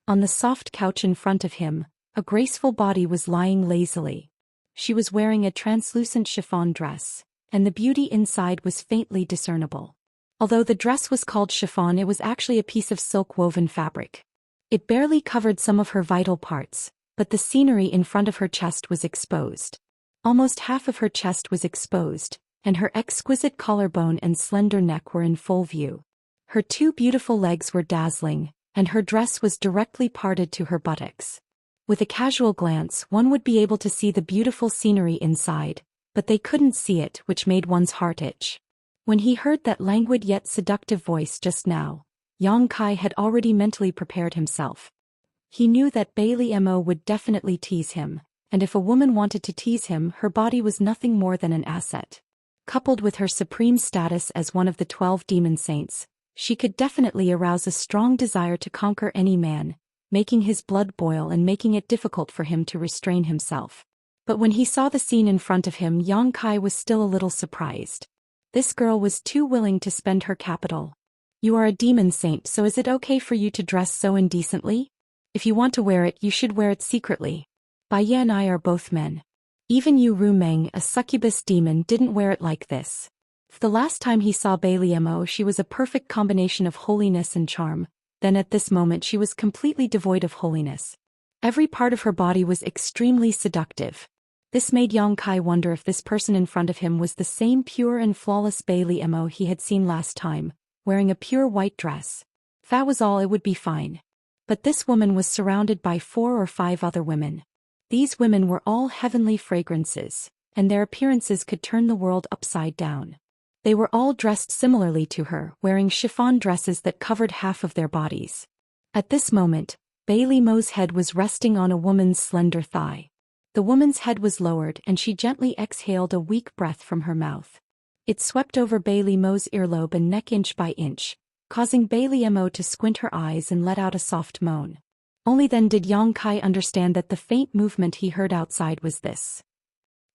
On the soft couch in front of him, a graceful body was lying lazily. She was wearing a translucent chiffon dress, and the beauty inside was faintly discernible. Although the dress was called chiffon, it was actually a piece of silk-woven fabric. It barely covered some of her vital parts, but the scenery in front of her chest was exposed. Almost half of her chest was exposed, and her exquisite collarbone and slender neck were in full view. Her two beautiful legs were dazzling, and her dress was directly parted to her buttocks. With a casual glance, one would be able to see the beautiful scenery inside, but they couldn't see it, which made one's heart itch. When he heard that languid yet seductive voice just now, Yang Kai had already mentally prepared himself. He knew that Bailey Mo would definitely tease him, and if a woman wanted to tease him, her body was nothing more than an asset. Coupled with her supreme status as one of the 12 demon saints, she could definitely arouse a strong desire to conquer any man, making his blood boil and making it difficult for him to restrain himself. But when he saw the scene in front of him, Yang Kai was still a little surprised. This girl was too willing to spend her capital. You are a demon saint, so is it okay for you to dress so indecently? If you want to wear it, you should wear it secretly. Baya and I are both men. Even you Ru Meng, a succubus demon, didn't wear it like this. The last time he saw Bailey Mo, she was a perfect combination of holiness and charm. Then at this moment she was completely devoid of holiness. Every part of her body was extremely seductive. This made Yang Kai wonder if this person in front of him was the same pure and flawless Bailey Mo he had seen last time, wearing a pure white dress. If that was all, it would be fine. But this woman was surrounded by 4 or 5 other women. These women were all heavenly fragrances, and their appearances could turn the world upside down. They were all dressed similarly to her, wearing chiffon dresses that covered half of their bodies. At this moment, Bailey Mo's head was resting on a woman's slender thigh. The woman's head was lowered and she gently exhaled a weak breath from her mouth. It swept over Bailey Mo's earlobe and neck inch by inch, causing Bailey Mo to squint her eyes and let out a soft moan. Only then did Yang Kai understand that the faint movement he heard outside was this.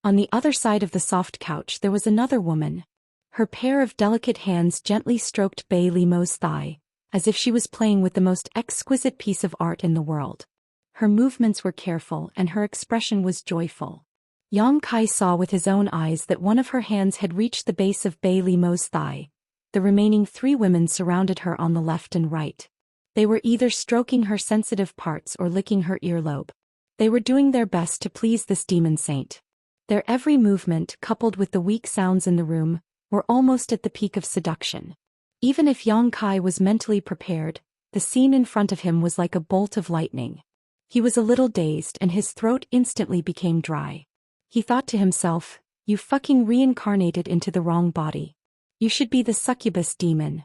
On the other side of the soft couch there was another woman. Her pair of delicate hands gently stroked Bailey Mo's thigh, as if she was playing with the most exquisite piece of art in the world. Her movements were careful and her expression was joyful. Yang Kai saw with his own eyes that one of her hands had reached the base of Bailey Mo's thigh. The remaining 3 women surrounded her on the left and right. They were either stroking her sensitive parts or licking her earlobe. They were doing their best to please this demon saint. Their every movement, coupled with the weak sounds in the room, were almost at the peak of seduction. Even if Yang Kai was mentally prepared, the scene in front of him was like a bolt of lightning. He was a little dazed and his throat instantly became dry. He thought to himself, "You fucking reincarnated into the wrong body. You should be the succubus demon.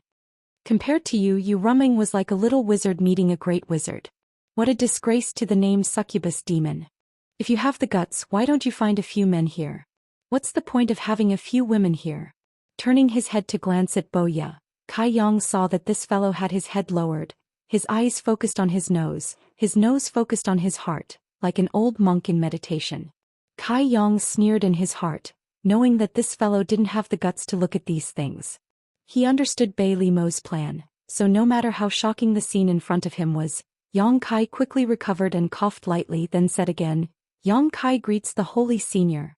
Compared to you, Heartwarming was like a little wizard meeting a great wizard. What a disgrace to the name succubus demon. If you have the guts, why don't you find a few men here? What's the point of having a few women here?" Turning his head to glance at Boya, Kai Yong saw that this fellow had his head lowered, his eyes focused on his nose focused on his heart, like an old monk in meditation. Kai Yong sneered in his heart, knowing that this fellow didn't have the guts to look at these things. He understood Bailey Mo's plan, so no matter how shocking the scene in front of him was, Yong Kai quickly recovered and coughed lightly, then said again, "Yong Kai greets the Holy Senior."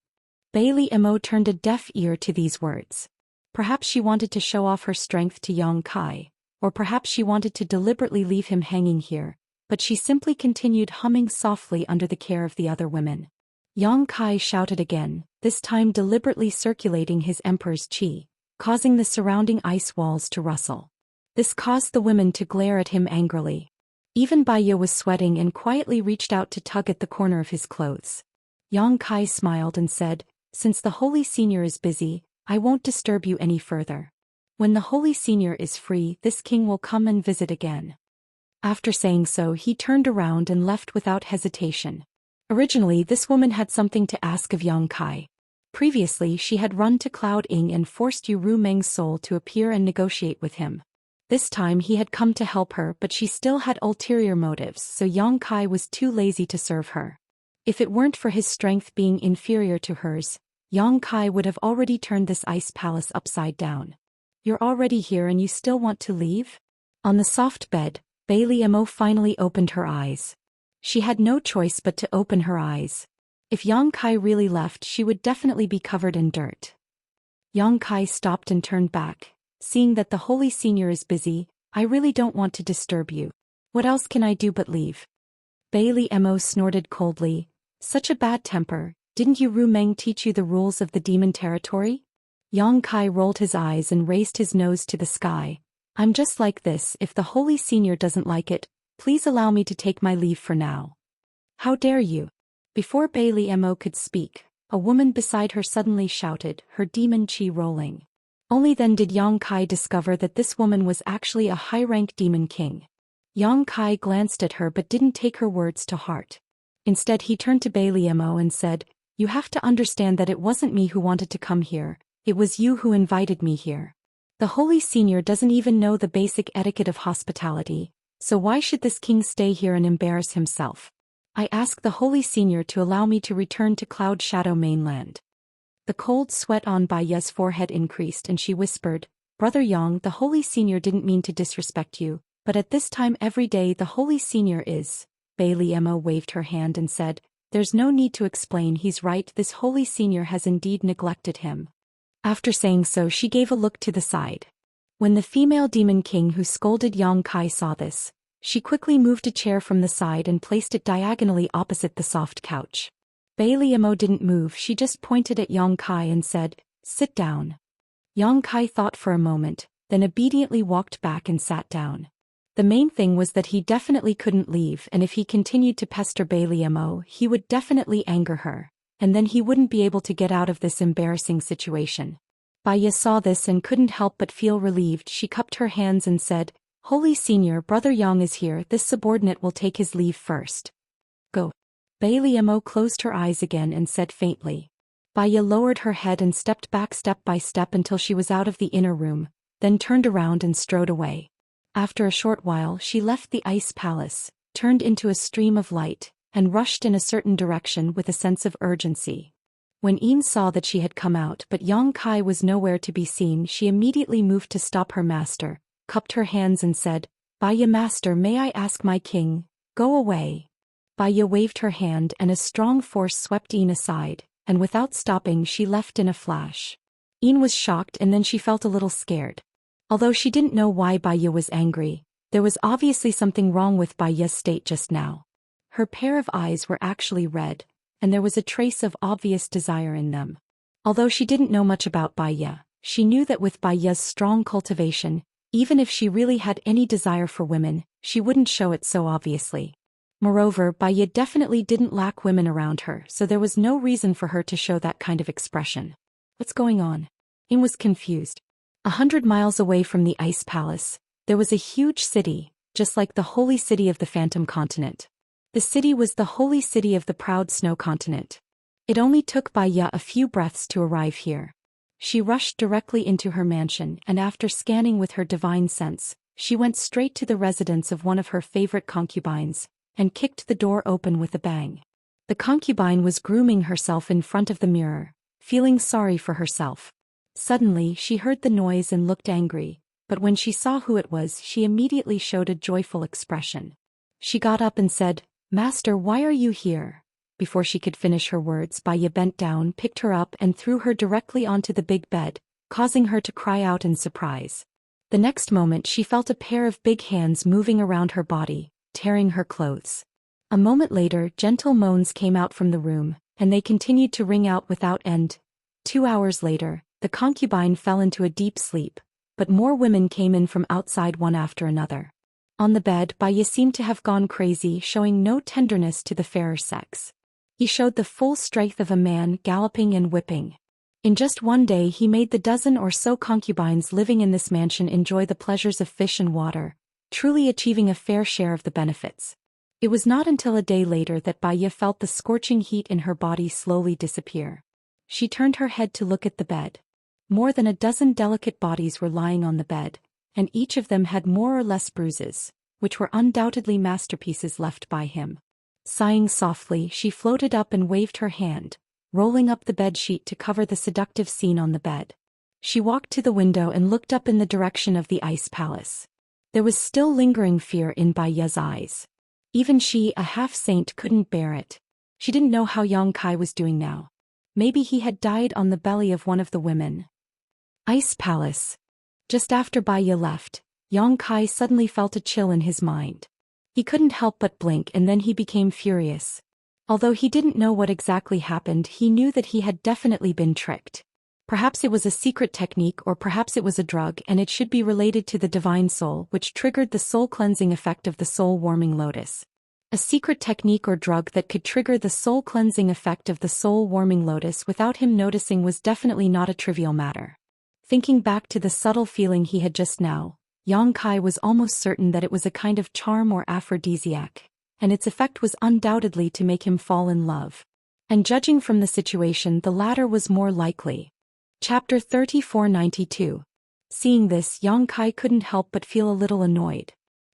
Bailey Mo turned a deaf ear to these words. Perhaps she wanted to show off her strength to Yong Kai, or perhaps she wanted to deliberately leave him hanging here, but she simply continued humming softly under the care of the other women. Yong Kai shouted again, this time deliberately circulating his emperor's chi, causing the surrounding ice walls to rustle. This caused the women to glare at him angrily. Even Baiya was sweating and quietly reached out to tug at the corner of his clothes. Yong Kai smiled and said, "Since the Holy Senior is busy, I won't disturb you any further. When the Holy Senior is free, this king will come and visit again." After saying so, he turned around and left without hesitation. Originally, this woman had something to ask of Yong Kai. Previously, she had run to Cloud Ing and forced Heartwarming's soul to appear and negotiate with him. This time he had come to help her, but she still had ulterior motives, so Yong Kai was too lazy to serve her. If it weren't for his strength being inferior to hers, Yong Kai would have already turned this ice palace upside down. "You're already here and you still want to leave?" On the soft bed, Bailey Mo finally opened her eyes. She had no choice but to open her eyes. If Yong Kai really left, she would definitely be covered in dirt. Yong Kai stopped and turned back. "Seeing that the Holy Senior is busy, I really don't want to disturb you. What else can I do but leave?" Bailey Mo snorted coldly. "Such a bad temper, didn't Heartwarming teach you the rules of the demon territory?" Yong Kai rolled his eyes and raised his nose to the sky. "I'm just like this. If the Holy Senior doesn't like it, please allow me to take my leave for now." "How dare you?" Before Bailey Mo could speak, a woman beside her suddenly shouted, her demon chi rolling. Only then did Yong Kai discover that this woman was actually a high-rank demon king. Yong Kai glanced at her but didn't take her words to heart. Instead he turned to Bailey Mo and said, "You have to understand that it wasn't me who wanted to come here, it was you who invited me here. The Holy Senior doesn't even know the basic etiquette of hospitality, so why should this king stay here and embarrass himself? I ask the Holy Senior to allow me to return to Cloud Shadow mainland." The cold sweat on Baiya's forehead increased and she whispered, "Brother Yong, the Holy Senior didn't mean to disrespect you, but at this time every day the Holy Senior is." Bailey Mo waved her hand and said, "There's no need to explain, he's right, this Holy Senior has indeed neglected him." After saying so, she gave a look to the side. When the female demon king who scolded Yong Kai saw this, she quickly moved a chair from the side and placed it diagonally opposite the soft couch. Bailey Mo didn't move, she just pointed at Yong Kai and said, "Sit down." Yong Kai thought for a moment, then obediently walked back and sat down. The main thing was that he definitely couldn't leave, and if he continued to pester Bailey Mo, he would definitely anger her, and then he wouldn't be able to get out of this embarrassing situation. Baiya saw this and couldn't help but feel relieved. She cupped her hands and said, "Holy Senior, Brother Yong is here, this subordinate will take his leave first. Go." Bailey Mo closed her eyes again and said faintly. Baiya lowered her head and stepped back step by step until she was out of the inner room, then turned around and strode away. After a short while she left the ice palace, turned into a stream of light, and rushed in a certain direction with a sense of urgency. When Een saw that she had come out but Yong Kai was nowhere to be seen, she immediately moved to stop her master, cupped her hands and said, "Baiya master, may I ask my king, go away." Baiya waved her hand and a strong force swept Een aside, and without stopping she left in a flash. Een was shocked and then she felt a little scared. Although she didn't know why Baiya was angry, there was obviously something wrong with Baiya's state just now. Her pair of eyes were actually red, and there was a trace of obvious desire in them. Although she didn't know much about Baiya, she knew that with Baiya's strong cultivation, Even if she really had any desire for women, she wouldn't show it so obviously. Moreover, Baya definitely didn't lack women around her, so there was no reason for her to show that kind of expression. What's going on? Im was confused. 100 miles away from the Ice Palace, there was a huge city, just like the holy city of the Phantom Continent. The city was the holy city of the proud Snow Continent. It only took Baya a few breaths to arrive here. She rushed directly into her mansion, and after scanning with her divine sense, she went straight to the residence of one of her favorite concubines, and kicked the door open with a bang. The concubine was grooming herself in front of the mirror, feeling sorry for herself. Suddenly she heard the noise and looked angry, but when she saw who it was, she immediately showed a joyful expression. She got up and said, "Master, why are you here?" Before she could finish her words, Baya bent down, picked her up and threw her directly onto the big bed, causing her to cry out in surprise. The next moment she felt a pair of big hands moving around her body, tearing her clothes. A moment later, gentle moans came out from the room, and they continued to ring out without end. 2 hours later, the concubine fell into a deep sleep, but more women came in from outside one after another. On the bed, Baya seemed to have gone crazy, showing no tenderness to the fairer sex. He showed the full strength of a man, galloping and whipping. In just one day he made the dozen or so concubines living in this mansion enjoy the pleasures of fish and water, truly achieving a fair share of the benefits. It was not until a day later that Baya felt the scorching heat in her body slowly disappear. She turned her head to look at the bed. More than a dozen delicate bodies were lying on the bed, and each of them had more or less bruises, which were undoubtedly masterpieces left by him. Sighing softly, she floated up and waved her hand, rolling up the bedsheet to cover the seductive scene on the bed. She walked to the window and looked up in the direction of the Ice Palace. There was still lingering fear in Baya's eyes. Even she, a half-saint, couldn't bear it. She didn't know how Yang Kai was doing now. Maybe he had died on the belly of one of the women. Ice Palace. Just after Baya left, Yang Kai suddenly felt a chill in his mind. He couldn't help but blink, and then he became furious. Although he didn't know what exactly happened, he knew that he had definitely been tricked. Perhaps it was a secret technique, or perhaps it was a drug, and it should be related to the divine soul, which triggered the soul-cleansing effect of the soul-warming lotus. A secret technique or drug that could trigger the soul-cleansing effect of the soul-warming lotus without him noticing was definitely not a trivial matter. Thinking back to the subtle feeling he had just now, Yang Kai was almost certain that it was a kind of charm or aphrodisiac, and its effect was undoubtedly to make him fall in love. And judging from the situation, the latter was more likely. Chapter 3492. Seeing this, Yang Kai couldn't help but feel a little annoyed.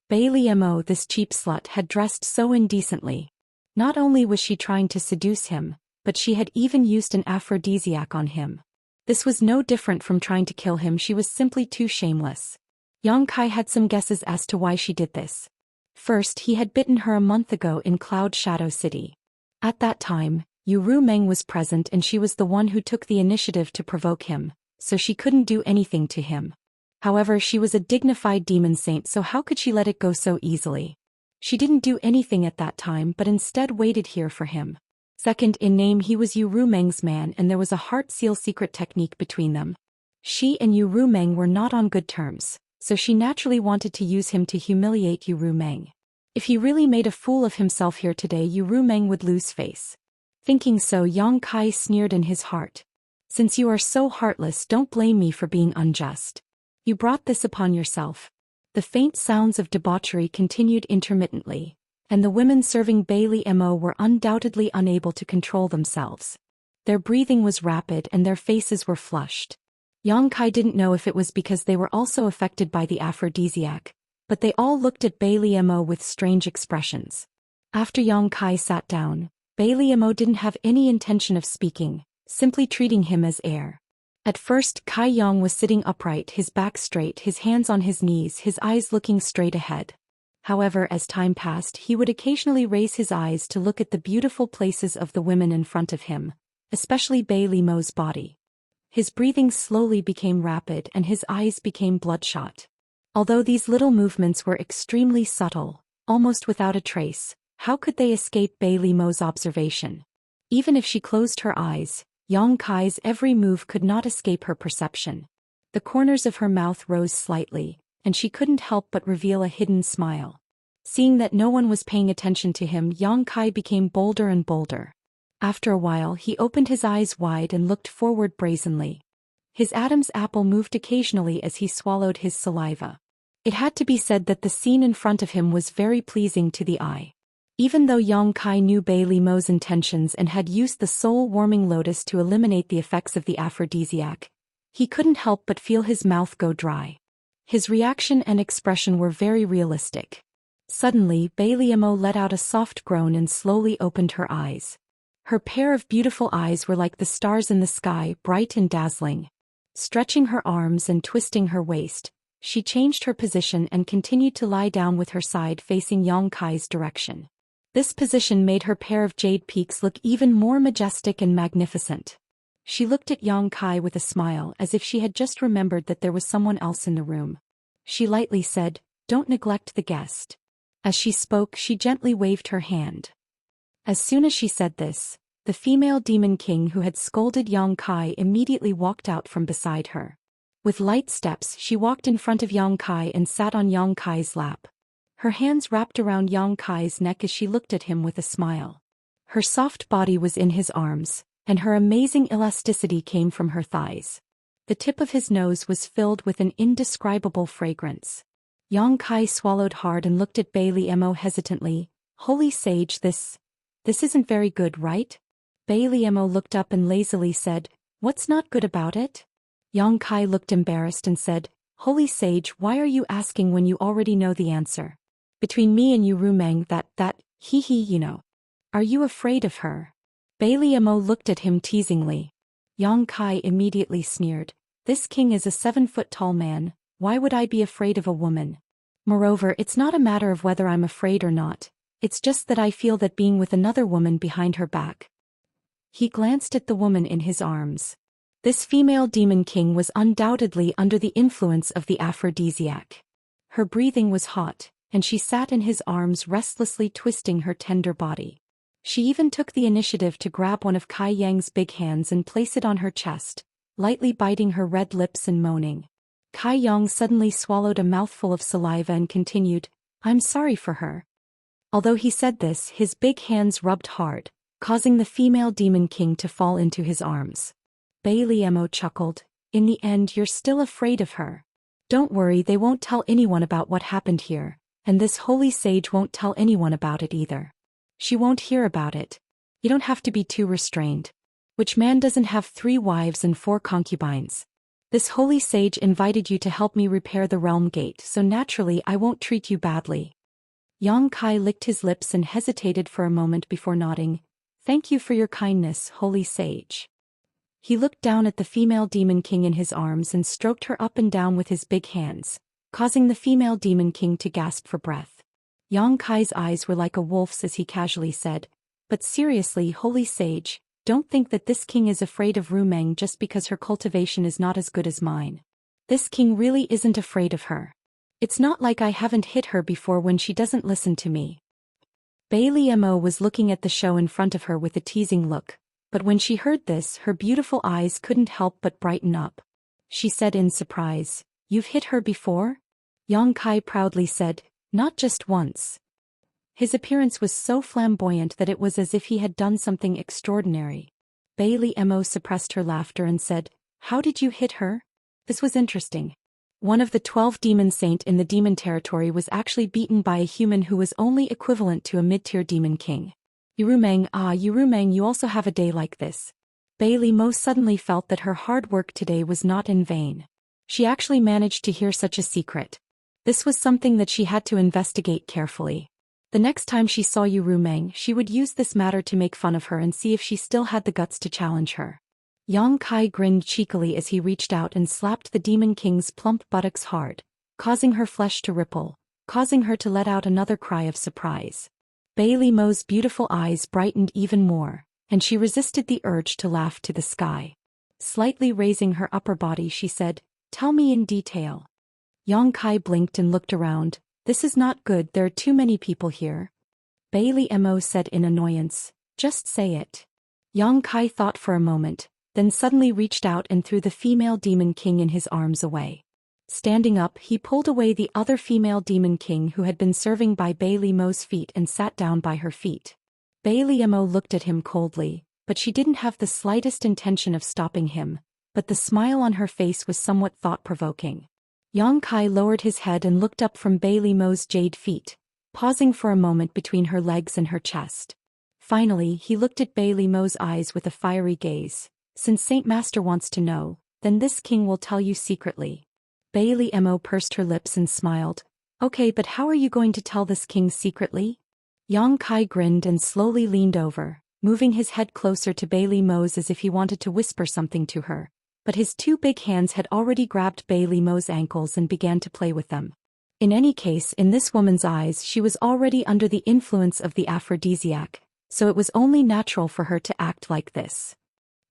Bailey Mo, this cheap slut, had dressed so indecently. Not only was she trying to seduce him, but she had even used an aphrodisiac on him. This was no different from trying to kill him. She was simply too shameless. Yang Kai had some guesses as to why she did this. First, he had bitten her a month ago in Cloud Shadow City. At that time, Ru Meng was present, and she was the one who took the initiative to provoke him, so she couldn't do anything to him. However, she was a dignified demon saint, so how could she let it go so easily? She didn't do anything at that time, but instead waited here for him. Second, in name he was Ru Meng's man, and there was a heart seal secret technique between them. She and Ru Meng were not on good terms, so she naturally wanted to use him to humiliate Ru Meng. If he really made a fool of himself here today, Ru Meng would lose face. Thinking so, Yang Kai sneered in his heart. "Since you are so heartless, don't blame me for being unjust. You brought this upon yourself." The faint sounds of debauchery continued intermittently, and the women serving Bailey Mo were undoubtedly unable to control themselves. Their breathing was rapid and their faces were flushed. Yang Kai didn't know if it was because they were also affected by the aphrodisiac, but they all looked at Bailey Mo with strange expressions. After Yang Kai sat down, Bailey Mo didn't have any intention of speaking, simply treating him as air. At first, Kai Yang was sitting upright, his back straight, his hands on his knees, his eyes looking straight ahead. However, as time passed, he would occasionally raise his eyes to look at the beautiful places of the women in front of him, especially Bailey Mo's body. His breathing slowly became rapid and his eyes became bloodshot. Although these little movements were extremely subtle, almost without a trace, how could they escape Bailey Mo's observation? Even if she closed her eyes, Yang Kai's every move could not escape her perception. The corners of her mouth rose slightly, and she couldn't help but reveal a hidden smile. Seeing that no one was paying attention to him, Yang Kai became bolder and bolder. After a while, he opened his eyes wide and looked forward brazenly. His Adam's apple moved occasionally as he swallowed his saliva. It had to be said that the scene in front of him was very pleasing to the eye. Even though Yang Kai knew Bailey Mo's intentions and had used the soul-warming lotus to eliminate the effects of the aphrodisiac, he couldn't help but feel his mouth go dry. His reaction and expression were very realistic. Suddenly, Bailey Mo let out a soft groan and slowly opened her eyes. Her pair of beautiful eyes were like the stars in the sky, bright and dazzling. Stretching her arms and twisting her waist, she changed her position and continued to lie down with her side facing Yang Kai's direction. This position made her pair of jade peaks look even more majestic and magnificent. She looked at Yang Kai with a smile as if she had just remembered that there was someone else in the room. She lightly said, "Don't neglect the guest." As she spoke, she gently waved her hand. As soon as she said this, the female demon king who had scolded Yang Kai immediately walked out from beside her. With light steps, she walked in front of Yang Kai and sat on Yang Kai's lap. Her hands wrapped around Yang Kai's neck as she looked at him with a smile. Her soft body was in his arms, and her amazing elasticity came from her thighs. The tip of his nose was filled with an indescribable fragrance. Yang Kai swallowed hard and looked at Bailey Mo hesitantly. "Holy Sage, this isn't very good, right?" Bailey Mo looked up and lazily said, "What's not good about it?" Yang Kai looked embarrassed and said, "Holy Sage, why are you asking when you already know the answer? Between me and you Rumeng, you know. Are you afraid of her?" Bailey Mo looked at him teasingly. Yang Kai immediately sneered, "This king is a 7-foot-tall man, why would I be afraid of a woman? Moreover, it's not a matter of whether I'm afraid or not, it's just that I feel that being with another woman behind her back." He glanced at the woman in his arms. This female demon king was undoubtedly under the influence of the aphrodisiac. Her breathing was hot, and she sat in his arms restlessly twisting her tender body. She even took the initiative to grab one of Kai Yang's big hands and place it on her chest, lightly biting her red lips and moaning. Kai Yang suddenly swallowed a mouthful of saliva and continued, "I'm sorry for her." Although he said this, his big hands rubbed hard, causing the female demon king to fall into his arms. Bailey Mo chuckled, "In the end you're still afraid of her. Don't worry, they won't tell anyone about what happened here, and this holy sage won't tell anyone about it either. She won't hear about it. You don't have to be too restrained. Which man doesn't have 3 wives and 4 concubines? This holy sage invited you to help me repair the realm gate, so naturally I won't treat you badly." Yang Kai licked his lips and hesitated for a moment before nodding. "Thank you for your kindness, holy sage." He looked down at the female demon king in his arms and stroked her up and down with his big hands, causing the female demon king to gasp for breath. Yang Kai's eyes were like a wolf's as he casually said, "But seriously, holy sage, don't think that this king is afraid of Rumeng just because her cultivation is not as good as mine. This king really isn't afraid of her. It's not like I haven't hit her before when she doesn't listen to me." Bailey Mo was looking at the show in front of her with a teasing look, but when she heard this, her beautiful eyes couldn't help but brighten up. She said in surprise, "You've hit her before?" Yang Kai proudly said, "Not just once." His appearance was so flamboyant that it was as if he had done something extraordinary. Bailey Mo suppressed her laughter and said, "How did you hit her?" This was interesting. One of the 12 demon saint in the demon territory was actually beaten by a human who was only equivalent to a mid-tier demon king. Yurumeng, you also have a day like this." Bailey Mo suddenly felt that her hard work today was not in vain. She actually managed to hear such a secret. This was something that she had to investigate carefully. The next time she saw Yurumeng, she would use this matter to make fun of her and see if she still had the guts to challenge her. Yang Kai grinned cheekily as he reached out and slapped the demon king's plump buttocks hard, causing her flesh to ripple, causing her to let out another cry of surprise. Bailey Mo's beautiful eyes brightened even more, and she resisted the urge to laugh to the sky. Slightly raising her upper body, she said, "Tell me in detail." Yang Kai blinked and looked around. "This is not good, there are too many people here." Bailey Mo said in annoyance, "Just say it." Yang Kai thought for a moment, then suddenly reached out and threw the female demon king in his arms away. Standing up, he pulled away the other female demon king who had been serving by Bailey Mo's feet and sat down by her feet. Bailey Mo looked at him coldly, but she didn't have the slightest intention of stopping him, but the smile on her face was somewhat thought-provoking. Yang Kai lowered his head and looked up from Bailey Mo's jade feet, pausing for a moment between her legs and her chest. Finally, he looked at Bailey Mo's eyes with a fiery gaze. Since Saint Master wants to know, then this king will tell you secretly. Bailey Mo pursed her lips and smiled. Okay, but how are you going to tell this king secretly? Yang Kai grinned and slowly leaned over, moving his head closer to Bailey Mo's as if he wanted to whisper something to her, but his two big hands had already grabbed Bailey Mo's ankles and began to play with them. In any case, in this woman's eyes, she was already under the influence of the aphrodisiac, so it was only natural for her to act like this.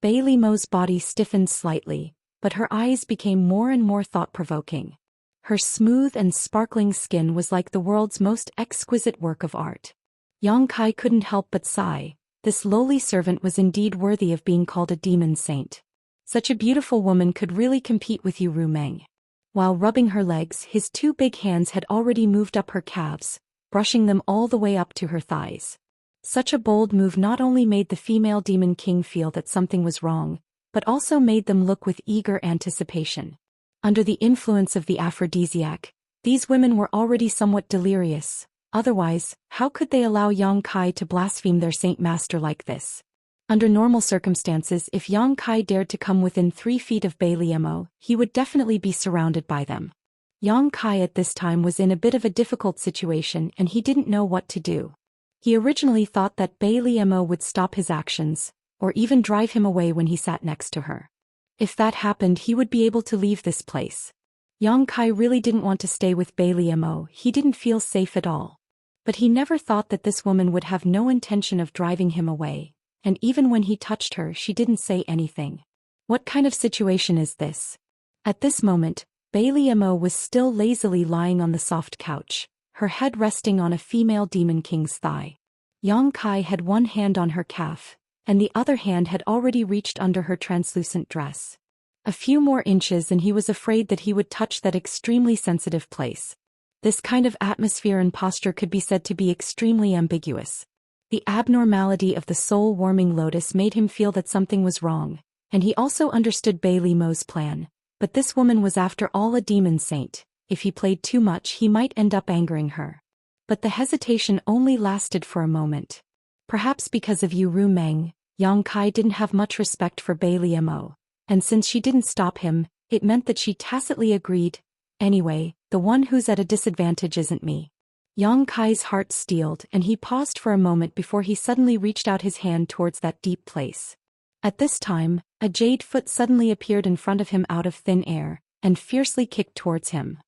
Bailey Mo's body stiffened slightly, but her eyes became more and more thought-provoking. Her smooth and sparkling skin was like the world's most exquisite work of art. Yang Kai couldn't help but sigh. This lowly servant was indeed worthy of being called a demon saint. Such a beautiful woman could really compete with you, Ru Meng. While rubbing her legs, his two big hands had already moved up her calves, brushing them all the way up to her thighs. Such a bold move not only made the female demon king feel that something was wrong, but also made them look with eager anticipation. Under the influence of the aphrodisiac, these women were already somewhat delirious. Otherwise, how could they allow Yang Kai to blaspheme their Saint Master like this? Under normal circumstances, if Yang Kai dared to come within 3 feet of Bailey Mo, he would definitely be surrounded by them. Yang Kai at this time was in a bit of a difficult situation and he didn't know what to do. He originally thought that Bailey Mo would stop his actions, or even drive him away when he sat next to her. If that happened, he would be able to leave this place. Yang Kai really didn't want to stay with Bailey Mo, he didn't feel safe at all. But he never thought that this woman would have no intention of driving him away, and even when he touched her, she didn't say anything. What kind of situation is this? At this moment, Bailey Mo was still lazily lying on the soft couch, her head resting on a female demon king's thigh. Yang Kai had one hand on her calf, and the other hand had already reached under her translucent dress. A few more inches and he was afraid that he would touch that extremely sensitive place. This kind of atmosphere and posture could be said to be extremely ambiguous. The abnormality of the soul-warming lotus made him feel that something was wrong, and he also understood Bailey Mo's plan. But this woman was after all a demon saint. If he played too much, he might end up angering her. But the hesitation only lasted for a moment. Perhaps because of Ru Meng, Yang Kai didn't have much respect for Bailey Mo, and since she didn't stop him, it meant that she tacitly agreed. Anyway, the one who's at a disadvantage isn't me. Yang Kai's heart steeled and he paused for a moment before he suddenly reached out his hand towards that deep place. At this time, a jade foot suddenly appeared in front of him out of thin air, and fiercely kicked towards him.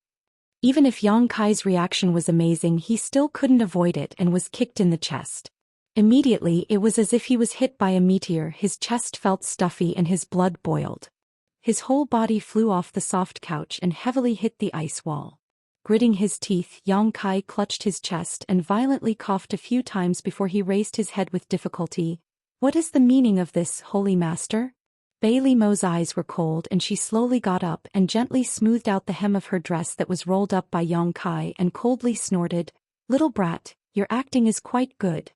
Even if Yang Kai's reaction was amazing, he still couldn't avoid it and was kicked in the chest. Immediately, it was as if he was hit by a meteor. His chest felt stuffy and his blood boiled. His whole body flew off the soft couch and heavily hit the ice wall. Gritting his teeth, Yang Kai clutched his chest and violently coughed a few times before he raised his head with difficulty. What is the meaning of this, Holy Master? Bailey Mo's eyes were cold and she slowly got up and gently smoothed out the hem of her dress that was rolled up by Yang Kai and coldly snorted, "Little brat, your acting is quite good."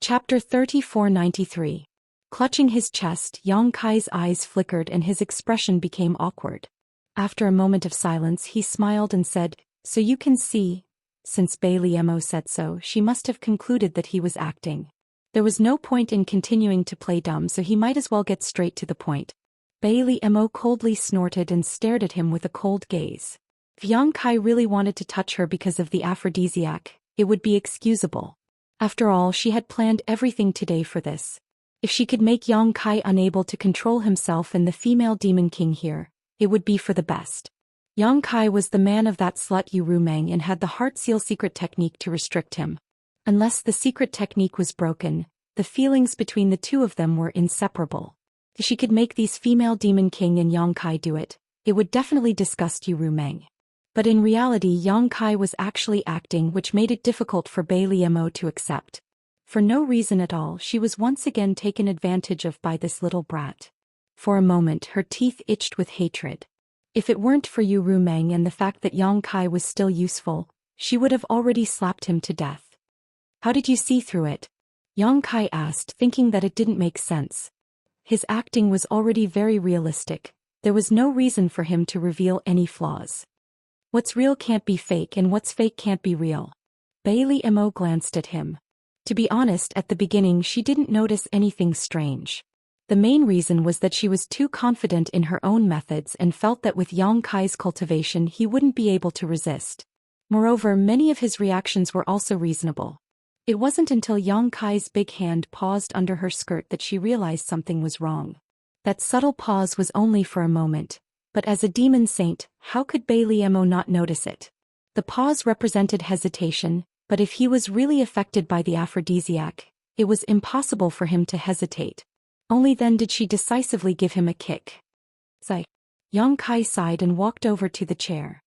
Chapter 3493. Clutching his chest, Yang Kai's eyes flickered and his expression became awkward. After a moment of silence, he smiled and said, "So you can see." Since Bailey Mo said so, she must have concluded that he was acting. There was no point in continuing to play dumb, so he might as well get straight to the point. Bailey Mo coldly snorted and stared at him with a cold gaze. If Yang Kai really wanted to touch her because of the aphrodisiac, it would be excusable. After all, she had planned everything today for this. If she could make Yang Kai unable to control himself and the female demon king here, it would be for the best. Yang Kai was the man of that slut Ru Meng and had the heart seal secret technique to restrict him. Unless the secret technique was broken, the feelings between the two of them were inseparable. If she could make these female demon king and Yang Kai do it, it would definitely disgust Ru Meng. But in reality, Yang Kai was actually acting, which made it difficult for Bailey Mo to accept. For no reason at all, she was once again taken advantage of by this little brat. For a moment her teeth itched with hatred. If it weren't for Yu Rumeng and the fact that Yang Kai was still useful, she would have already slapped him to death. How did you see through it? Yang Kai asked, thinking that it didn't make sense. His acting was already very realistic. There was no reason for him to reveal any flaws. What's real can't be fake and what's fake can't be real. Bailey Mo glanced at him. To be honest, at the beginning she didn't notice anything strange. The main reason was that she was too confident in her own methods and felt that with Yang Kai's cultivation he wouldn't be able to resist. Moreover, many of his reactions were also reasonable. It wasn't until Yang Kai's big hand paused under her skirt that she realized something was wrong. That subtle pause was only for a moment, but as a demon saint, how could Bailey Mo not notice it? The pause represented hesitation, but if he was really affected by the aphrodisiac, it was impossible for him to hesitate. Only then did she decisively give him a kick. Sigh. Yang Kai sighed and walked over to the chair.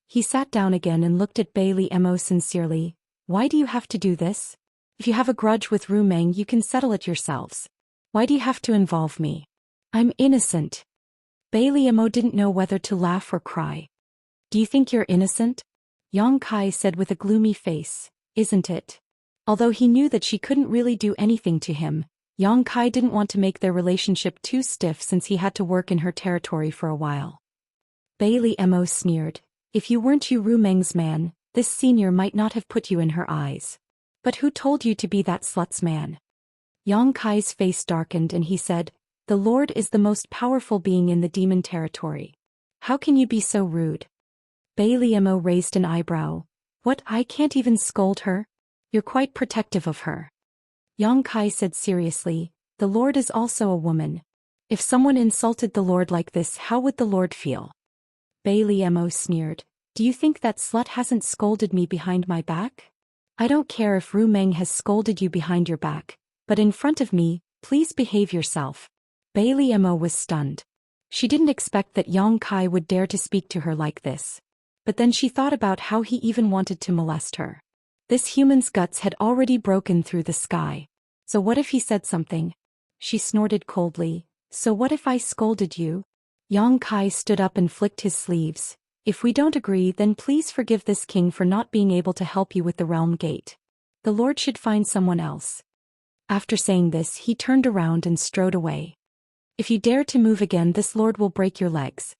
He sat down again and looked at Bailey Mo sincerely. Why do you have to do this? If you have a grudge with Rumeng you can settle it yourselves. Why do you have to involve me? I'm innocent. Bailey Mo didn't know whether to laugh or cry. Do you think you're innocent? Yang Kai said with a gloomy face, isn't it? Although he knew that she couldn't really do anything to him, Yang Kai didn't want to make their relationship too stiff since he had to work in her territory for a while. Bailey Mo sneered, if you weren't Yu Rumeng's man, this senior might not have put you in her eyes. But who told you to be that slut's man? Yang Kai's face darkened and he said, the Lord is the most powerful being in the demon territory. How can you be so rude? Bailey Mo raised an eyebrow. What, I can't even scold her? You're quite protective of her. Yang Kai said seriously, the Lord is also a woman. If someone insulted the Lord like this, how would the Lord feel? Bailey Mo sneered. Do you think that slut hasn't scolded me behind my back? I don't care if Rumeng has scolded you behind your back, but in front of me, please behave yourself. Bailey Mo was stunned. She didn't expect that Yang Kai would dare to speak to her like this. But then she thought about how he even wanted to molest her. This human's guts had already broken through the sky. So what if he said something? She snorted coldly. So what if I scolded you? Yang Kai stood up and flicked his sleeves. If we don't agree, then please forgive this king for not being able to help you with the realm gate. The Lord should find someone else. After saying this, he turned around and strode away. If you dare to move again, this Lord will break your legs.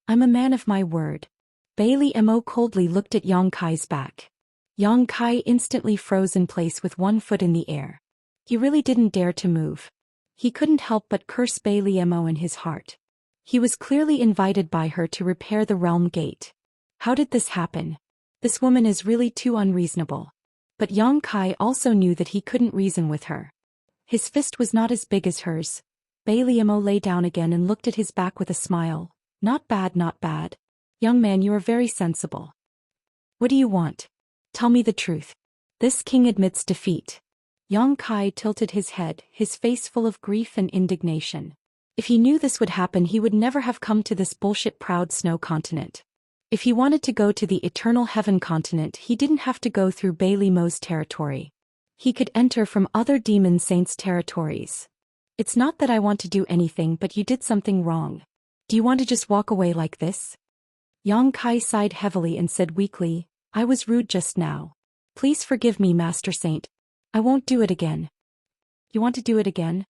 I'm a man of my word. Bailey Mo coldly looked at Yang Kai's back. Yang Kai instantly froze in place with one foot in the air. He really didn't dare to move. He couldn't help but curse Bailey Mo in his heart. He was clearly invited by her to repair the realm gate. How did this happen? This woman is really too unreasonable. But Yang Kai also knew that he couldn't reason with her. His fist was not as big as hers. Bailey Mo lay down again and looked at his back with a smile. Not bad, not bad. Young man, you are very sensible. What do you want? Tell me the truth. This king admits defeat. Yang Kai tilted his head, his face full of grief and indignation. If he knew this would happen, he would never have come to this bullshit proud snow continent. If he wanted to go to the eternal heaven continent, he didn't have to go through Bailey Mo's territory. He could enter from other demon saints' territories. It's not that I want to do anything, but you did something wrong. Do you want to just walk away like this? Yang Kai sighed heavily and said weakly, I was rude just now. Please forgive me, Master Saint. I won't do it again. You want to do it again?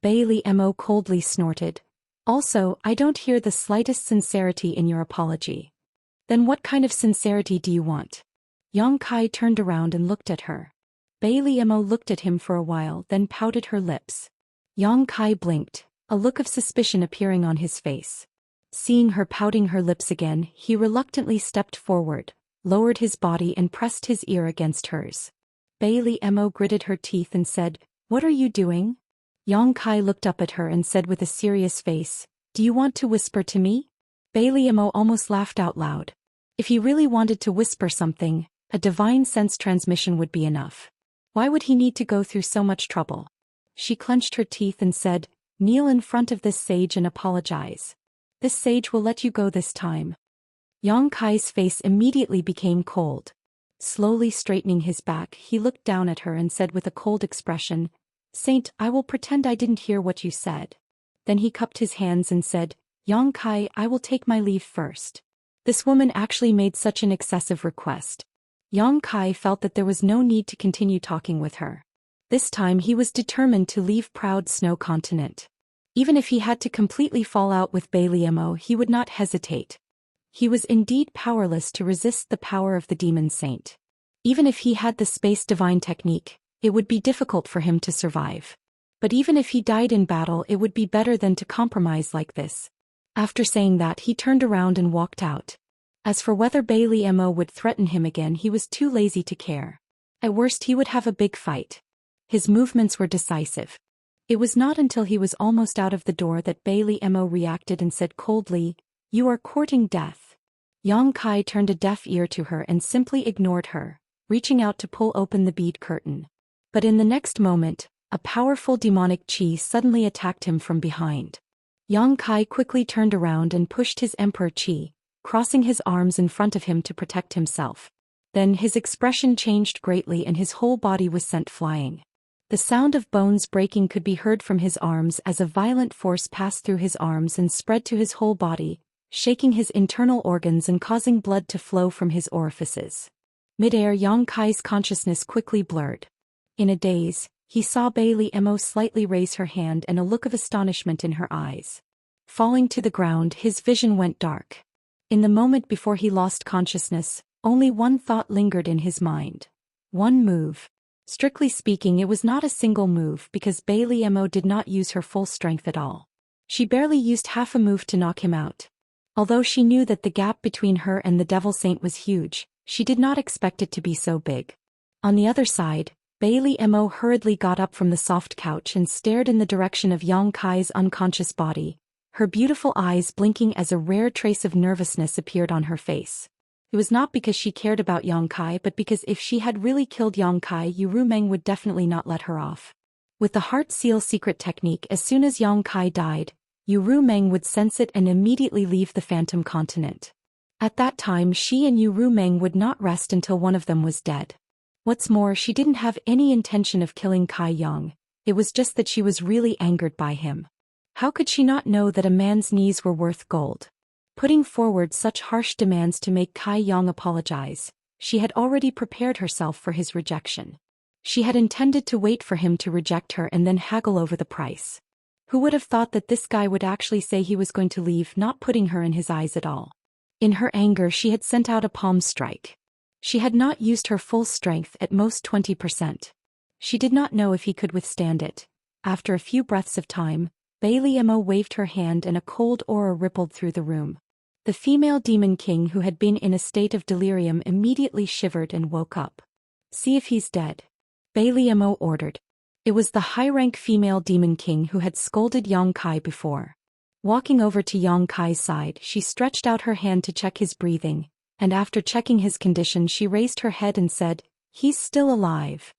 Bailey Mo coldly snorted. Also, I don't hear the slightest sincerity in your apology. Then what kind of sincerity do you want? Yang Kai turned around and looked at her. Bailey Mo looked at him for a while, then pouted her lips. Yang Kai blinked, a look of suspicion appearing on his face. Seeing her pouting her lips again, he reluctantly stepped forward, lowered his body and pressed his ear against hers. Bailey Mo gritted her teeth and said, What are you doing? Yang Kai looked up at her and said with a serious face, Do you want to whisper to me? Bailey Mo almost laughed out loud. If he really wanted to whisper something, a divine sense transmission would be enough. Why would he need to go through so much trouble? She clenched her teeth and said, Kneel in front of this sage and apologize. This sage will let you go this time. Yang Kai's face immediately became cold. Slowly straightening his back, he looked down at her and said with a cold expression, Saint, I will pretend I didn't hear what you said. Then he cupped his hands and said, Yang Kai, I will take my leave first. This woman actually made such an excessive request. Yang Kai felt that there was no need to continue talking with her. This time he was determined to leave proud Snow Continent. Even if he had to completely fall out with Bailey, he would not hesitate. He was indeed powerless to resist the power of the Demon Saint. Even if he had the Space Divine technique, it would be difficult for him to survive. But even if he died in battle, it would be better than to compromise like this. After saying that, he turned around and walked out. As for whether Bailey would threaten him again, he was too lazy to care. At worst, he would have a big fight. His movements were decisive. It was not until he was almost out of the door that Bailey reacted and said coldly, "You are courting death." Yang Kai turned a deaf ear to her and simply ignored her, reaching out to pull open the bead curtain. But in the next moment, a powerful demonic chi suddenly attacked him from behind. Yang Kai quickly turned around and pushed his Emperor Chi, crossing his arms in front of him to protect himself. Then his expression changed greatly and his whole body was sent flying. The sound of bones breaking could be heard from his arms as a violent force passed through his arms and spread to his whole body, shaking his internal organs and causing blood to flow from his orifices. Mid-air, Yang Kai's consciousness quickly blurred. In a daze, he saw Bailey slightly raise her hand and a look of astonishment in her eyes. Falling to the ground, his vision went dark. In the moment before he lost consciousness, only one thought lingered in his mind. One move. Strictly speaking, it was not a single move because Bailey did not use her full strength at all. She barely used half a move to knock him out. Although she knew that the gap between her and the Devil Saint was huge, she did not expect it to be so big. On the other side, Bailey hurriedly got up from the soft couch and stared in the direction of Yang Kai's unconscious body, her beautiful eyes blinking as a rare trace of nervousness appeared on her face. It was not because she cared about Yang Kai but because if she had really killed Yang Kai, Meng would definitely not let her off. With the Heart Seal secret technique, as soon as Yang Kai died, Meng would sense it and immediately leave the Phantom Continent. At that time, she and Meng would not rest until one of them was dead. What's more, she didn't have any intention of killing Kai Yang, it was just that she was really angered by him. How could she not know that a man's knees were worth gold? Putting forward such harsh demands to make Kai Yang apologize, she had already prepared herself for his rejection. She had intended to wait for him to reject her and then haggle over the price. Who would have thought that this guy would actually say he was going to leave, not putting her in his eyes at all? In her anger, she had sent out a palm strike. She had not used her full strength, at most 20%. She did not know if he could withstand it. After a few breaths of time, Bailey waved her hand and a cold aura rippled through the room. The female demon king, who had been in a state of delirium, immediately shivered and woke up. "See if he's dead," Bailey ordered. It was the high-rank female demon king who had scolded Yang Kai before. Walking over to Yang Kai's side, she stretched out her hand to check his breathing, and after checking his condition she raised her head and said, "He's still alive."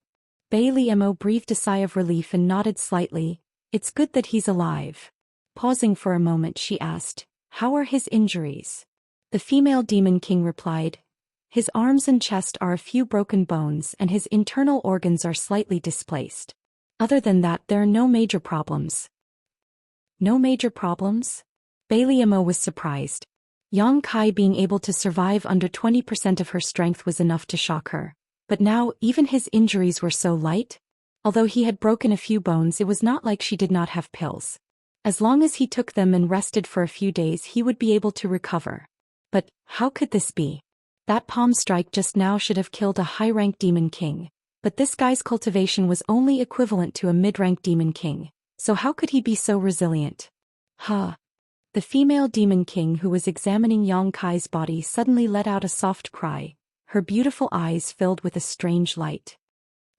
Bailey breathed a sigh of relief and nodded slightly. "It's good that he's alive." Pausing for a moment, she asked, "How are his injuries?" The female demon king replied, "His arms and chest are a few broken bones and his internal organs are slightly displaced. Other than that, there are no major problems." No major problems? Bailey was surprised. Yang Kai being able to survive under 20% of her strength was enough to shock her. But now, even his injuries were so light? Although he had broken a few bones, it was not like she did not have pills. As long as he took them and rested for a few days, he would be able to recover. But how could this be? That palm strike just now should have killed a high-rank demon king. But this guy's cultivation was only equivalent to a mid-rank demon king. So how could he be so resilient? Huh. The female demon king who was examining Yang Kai's body suddenly let out a soft cry. Her beautiful eyes filled with a strange light.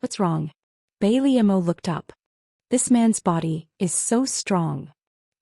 "What's wrong?" Bailey looked up. "This man's body is so strong."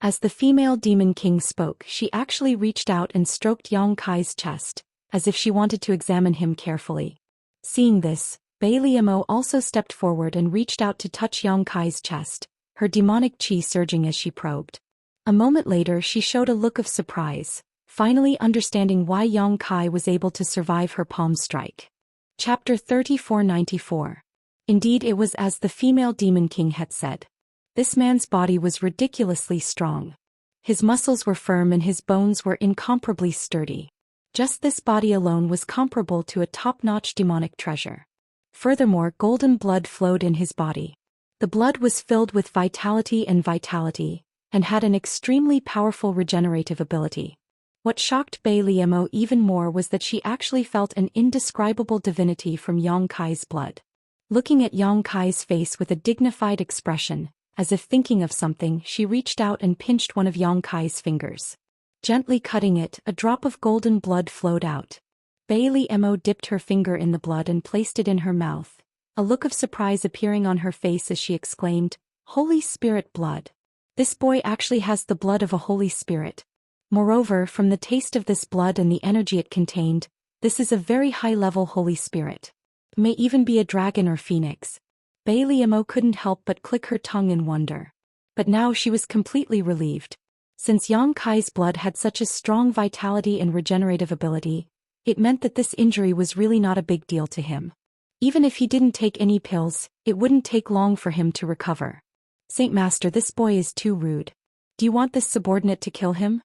As the female demon king spoke, she actually reached out and stroked Yang Kai's chest, as if she wanted to examine him carefully. Seeing this, Bailey also stepped forward and reached out to touch Yang Kai's chest, her demonic chi surging as she probed. A moment later, she showed a look of surprise, finally understanding why Yang Kai was able to survive her palm strike. Chapter 3494. Indeed, it was as the female demon king had said. This man's body was ridiculously strong. His muscles were firm and his bones were incomparably sturdy. Just this body alone was comparable to a top-notch demonic treasure. Furthermore, golden blood flowed in his body. The blood was filled with vitality, and had an extremely powerful regenerative ability. What shocked Bailey Mo even more was that she actually felt an indescribable divinity from Yang Kai's blood. Looking at Yang Kai's face with a dignified expression, as if thinking of something, she reached out and pinched one of Yang Kai's fingers. Gently cutting it, a drop of golden blood flowed out. Bailey Mo dipped her finger in the blood and placed it in her mouth, a look of surprise appearing on her face as she exclaimed, "Holy Spirit blood. This boy actually has the blood of a Holy Spirit. Moreover, from the taste of this blood and the energy it contained, this is a very high-level Holy Spirit. It may even be a dragon or phoenix." Bailey Mo couldn't help but click her tongue in wonder. But now she was completely relieved. Since Yang Kai's blood had such a strong vitality and regenerative ability, it meant that this injury was really not a big deal to him. Even if he didn't take any pills, it wouldn't take long for him to recover. "Saint Master, this boy is too rude. Do you want this subordinate to kill him?"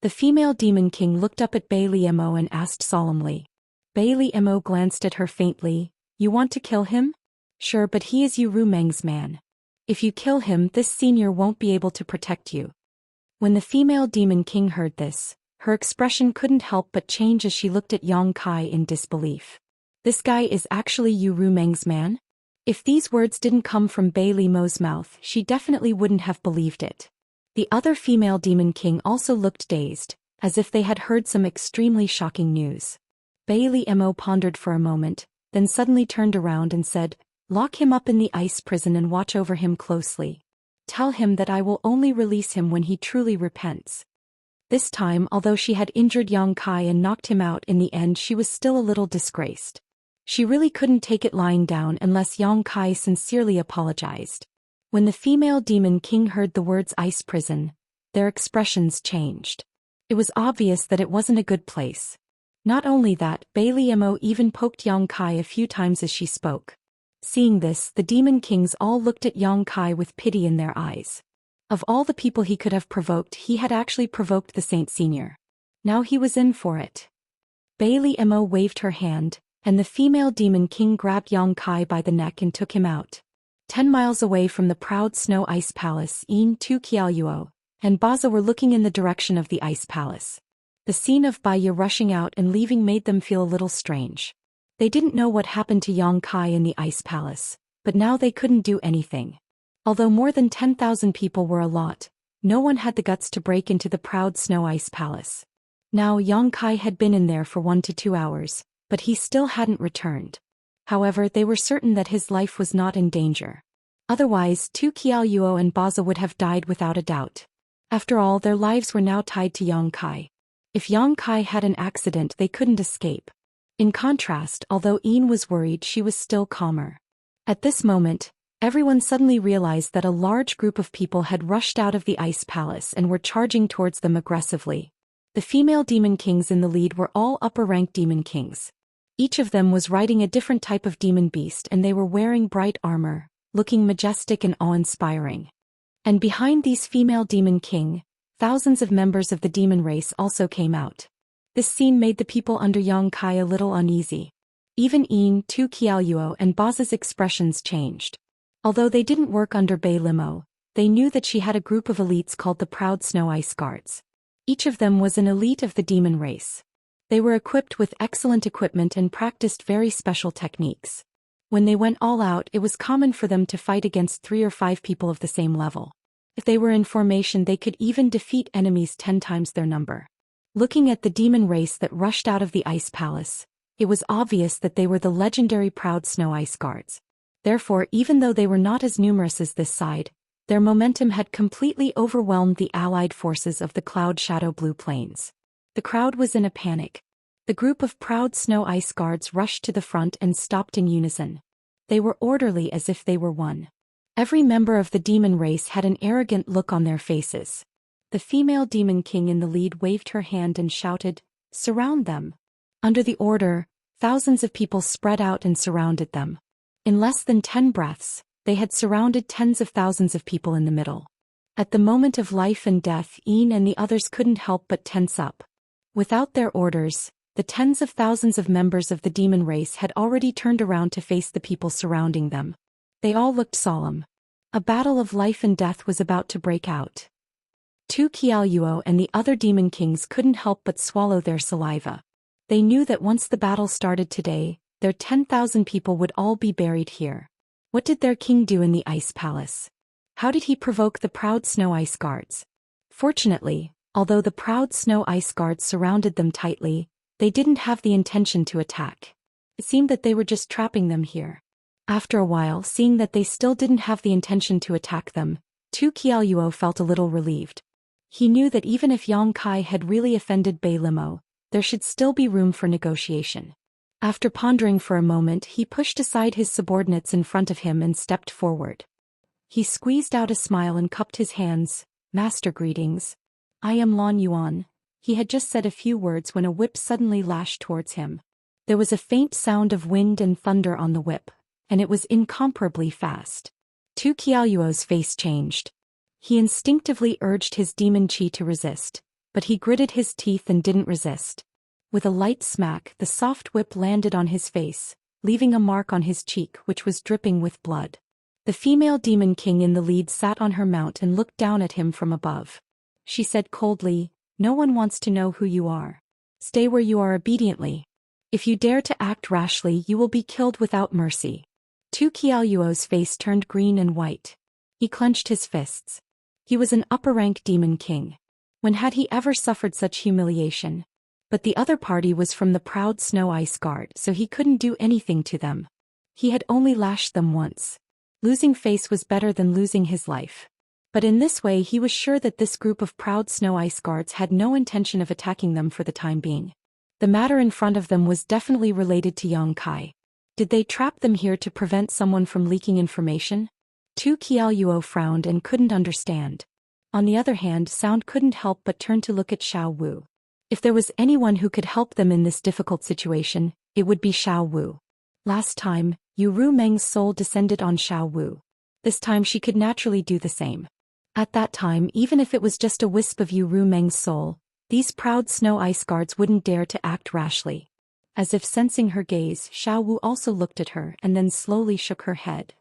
The female demon king looked up at Bailey Mo and asked solemnly. Bailey Mo glanced at her faintly. "You want to kill him? Sure, but he is Yu Rumeng's man. If you kill him, this senior won't be able to protect you." When the female demon king heard this, her expression couldn't help but change as she looked at Yang Kai in disbelief. This guy is actually Yu Rumeng's man? If these words didn't come from Bailey Mo's mouth, she definitely wouldn't have believed it. The other female demon king also looked dazed, as if they had heard some extremely shocking news. Bailey Mo pondered for a moment, then suddenly turned around and said, "Lock him up in the ice prison and watch over him closely. Tell him that I will only release him when he truly repents." This time, although she had injured Yang Kai and knocked him out in the end, she was still a little disgraced. She really couldn't take it lying down unless Yang Kai sincerely apologized. When the female demon king heard the words ice prison, their expressions changed. It was obvious that it wasn't a good place. Not only that, Bailey Mo even poked Yang Kai a few times as she spoke. Seeing this, the demon kings all looked at Yang Kai with pity in their eyes. Of all the people he could have provoked, he had actually provoked the Saint Senior. Now he was in for it. Bailey Mo waved her hand, and the female demon king grabbed Yang Kai by the neck and took him out. 10 miles away from the proud snow ice palace, Yin, Tu Qiaoyuo, and Baza were looking in the direction of the ice palace. The scene of Baya rushing out and leaving made them feel a little strange. They didn't know what happened to Yang Kai in the ice palace, but now they couldn't do anything. Although more than 10,000 people were a lot, no one had the guts to break into the proud snow ice palace. Now Yang Kai had been in there for 1 to 2 hours, but he still hadn't returned. However, they were certain that his life was not in danger. Otherwise, Tu Qiaoyuo and Baza would have died without a doubt. After all, their lives were now tied to Yang Kai. If Yang Kai had an accident, they couldn't escape. In contrast, although Yin was worried, she was still calmer. At this moment, everyone suddenly realized that a large group of people had rushed out of the ice palace and were charging towards them aggressively. The female demon kings in the lead were all upper-rank demon kings. Each of them was riding a different type of demon beast, and they were wearing bright armor, looking majestic and awe-inspiring. And behind these female demon king, thousands of members of the demon race also came out. This scene made the people under Yang Kai a little uneasy. Even Yin, Tu Qiaoyuo, and Baza's expressions changed. Although they didn't work under Bei Limo, they knew that she had a group of elites called the Proud Snow Ice Guards. Each of them was an elite of the demon race. They were equipped with excellent equipment and practiced very special techniques. When they went all out, it was common for them to fight against 3 or 5 people of the same level. If they were in formation, they could even defeat enemies 10 times their number. Looking at the demon race that rushed out of the ice palace, it was obvious that they were the legendary Proud Snow Ice Guards. Therefore, even though they were not as numerous as this side, their momentum had completely overwhelmed the allied forces of the Cloud Shadow Blue Plains. The crowd was in a panic. The group of Proud Snow Ice Guards rushed to the front and stopped in unison. They were orderly as if they were one. Every member of the demon race had an arrogant look on their faces. The female demon king in the lead waved her hand and shouted, "Surround them." Under the order, thousands of people spread out and surrounded them. In less than 10 breaths, they had surrounded tens of thousands of people in the middle. At the moment of life and death, Ian and the others couldn't help but tense up. Without their orders, the tens of thousands of members of the demon race had already turned around to face the people surrounding them. They all looked solemn. A battle of life and death was about to break out. Tu Qiaoyuo and the other demon kings couldn't help but swallow their saliva. They knew that once the battle started today, their 10,000 people would all be buried here. What did their king do in the ice palace? How did he provoke the proud snow ice guards? Fortunately, although the proud snow ice guards surrounded them tightly, they didn't have the intention to attack. It seemed that they were just trapping them here. After a while, seeing that they still didn't have the intention to attack them, Tu Qiaoyuo felt a little relieved. He knew that even if Yang Kai had really offended Bei Limo, there should still be room for negotiation. After pondering for a moment, he pushed aside his subordinates in front of him and stepped forward. He squeezed out a smile and cupped his hands. "Master, greetings. I am Lan Yuan." He had just said a few words when a whip suddenly lashed towards him. There was a faint sound of wind and thunder on the whip, and it was incomparably fast. Tu Qiaoyuo's face changed. He instinctively urged his demon chi to resist, but he gritted his teeth and didn't resist. With a light smack, the soft whip landed on his face, leaving a mark on his cheek which was dripping with blood. The female demon king in the lead sat on her mount and looked down at him from above. She said coldly, "No one wants to know who you are. Stay where you are obediently. If you dare to act rashly, you will be killed without mercy." Tu Qiaoyuo's face turned green and white. He clenched his fists. He was an upper-rank demon king. When had he ever suffered such humiliation? But the other party was from the proud snow ice guard, so he couldn't do anything to them. He had only lashed them once. Losing face was better than losing his life. But in this way he was sure that this group of proud snow ice guards had no intention of attacking them for the time being. The matter in front of them was definitely related to Yang Kai. Did they trap them here to prevent someone from leaking information? Tu Qiaoyuo frowned and couldn't understand. On the other hand, Sound couldn't help but turn to look at Xiao Wu. If there was anyone who could help them in this difficult situation, it would be Xiao Wu. Last time, Yu Ru Meng's soul descended on Xiao Wu. This time she could naturally do the same. At that time, even if it was just a wisp of Yu Ru Meng's soul, these proud snow ice guards wouldn't dare to act rashly. As if sensing her gaze, Xiao Wu also looked at her and then slowly shook her head.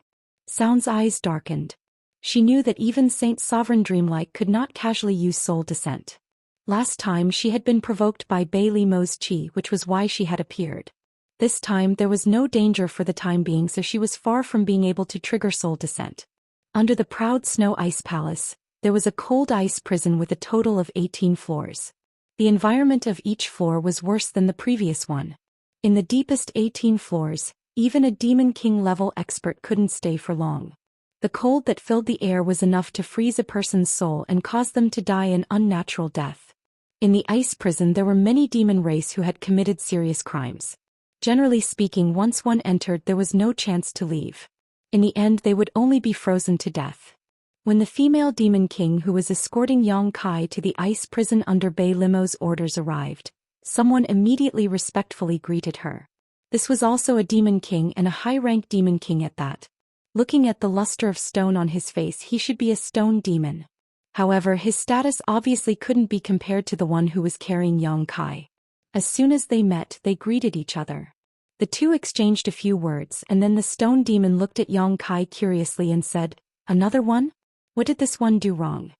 Sound's eyes darkened. She knew that even Saint Sovereign Dreamlike could not casually use soul descent. Last time she had been provoked by Bei Limo's chi, which was why she had appeared. This time there was no danger for the time being, so she was far from being able to trigger soul descent. Under the proud snow ice palace, there was a cold ice prison with a total of 18 floors. The environment of each floor was worse than the previous one. In the deepest 18 floors, even a Demon King level expert couldn't stay for long. The cold that filled the air was enough to freeze a person's soul and cause them to die an unnatural death. In the ice prison there were many demon race who had committed serious crimes. Generally speaking, once one entered there was no chance to leave. In the end they would only be frozen to death. When the female demon king who was escorting Yang Kai to the ice prison under Bei Limo's orders arrived, someone immediately respectfully greeted her. This was also a demon king, and a high-rank demon king at that. Looking at the luster of stone on his face, he should be a stone demon. However, his status obviously couldn't be compared to the one who was carrying Yang Kai. As soon as they met, they greeted each other. The two exchanged a few words, and then the stone demon looked at Yang Kai curiously and said, "Another one? What did this one do wrong?"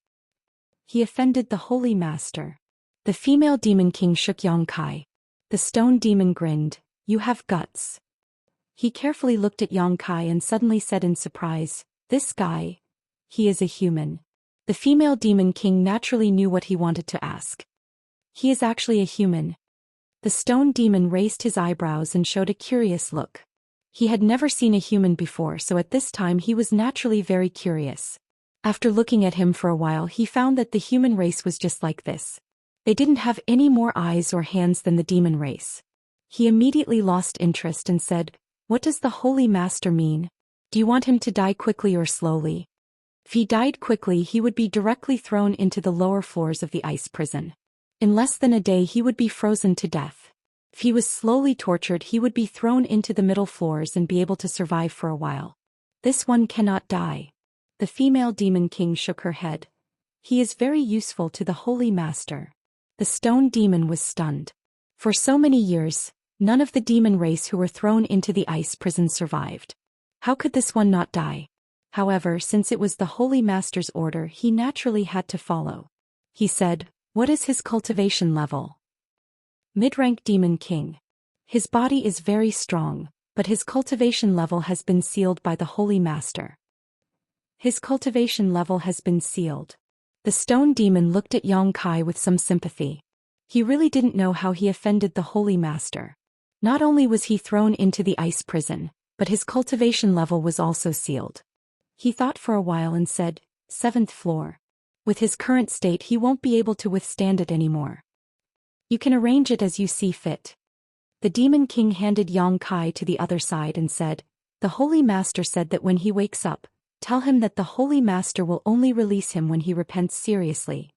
"He offended the Holy Master." The female demon king shook Yang Kai. The stone demon grinned, "You have guts." He carefully looked at Yang Kai and suddenly said in surprise, "This guy, he is a human." The female demon king naturally knew what he wanted to ask. "He is actually a human." The stone demon raised his eyebrows and showed a curious look. He had never seen a human before, so at this time he was naturally very curious. After looking at him for a while, he found that the human race was just like this. They didn't have any more eyes or hands than the demon race. He immediately lost interest and said, "What does the Holy Master mean? Do you want him to die quickly or slowly?" If he died quickly, he would be directly thrown into the lower floors of the ice prison. In less than a day he would be frozen to death. If he was slowly tortured, he would be thrown into the middle floors and be able to survive for a while. This one cannot die. The female demon king shook her head. He is very useful to the Holy Master. The stone demon was stunned. For so many years, none of the demon race who were thrown into the ice prison survived. How could this one not die? However, since it was the Holy Master's order, he naturally had to follow. He said, "What is his cultivation level?" Mid-rank Demon King. His body is very strong, but his cultivation level has been sealed by the Holy Master. His cultivation level has been sealed. The stone demon looked at Yang Kai with some sympathy. He really didn't know how he offended the Holy Master. Not only was he thrown into the ice prison, but his cultivation level was also sealed. He thought for a while and said, "7th floor. With his current state he won't be able to withstand it anymore. You can arrange it as you see fit." The Demon King handed Yang Kai to the other side and said, "The Holy Master said that when he wakes up, tell him that the Holy Master will only release him when he repents seriously."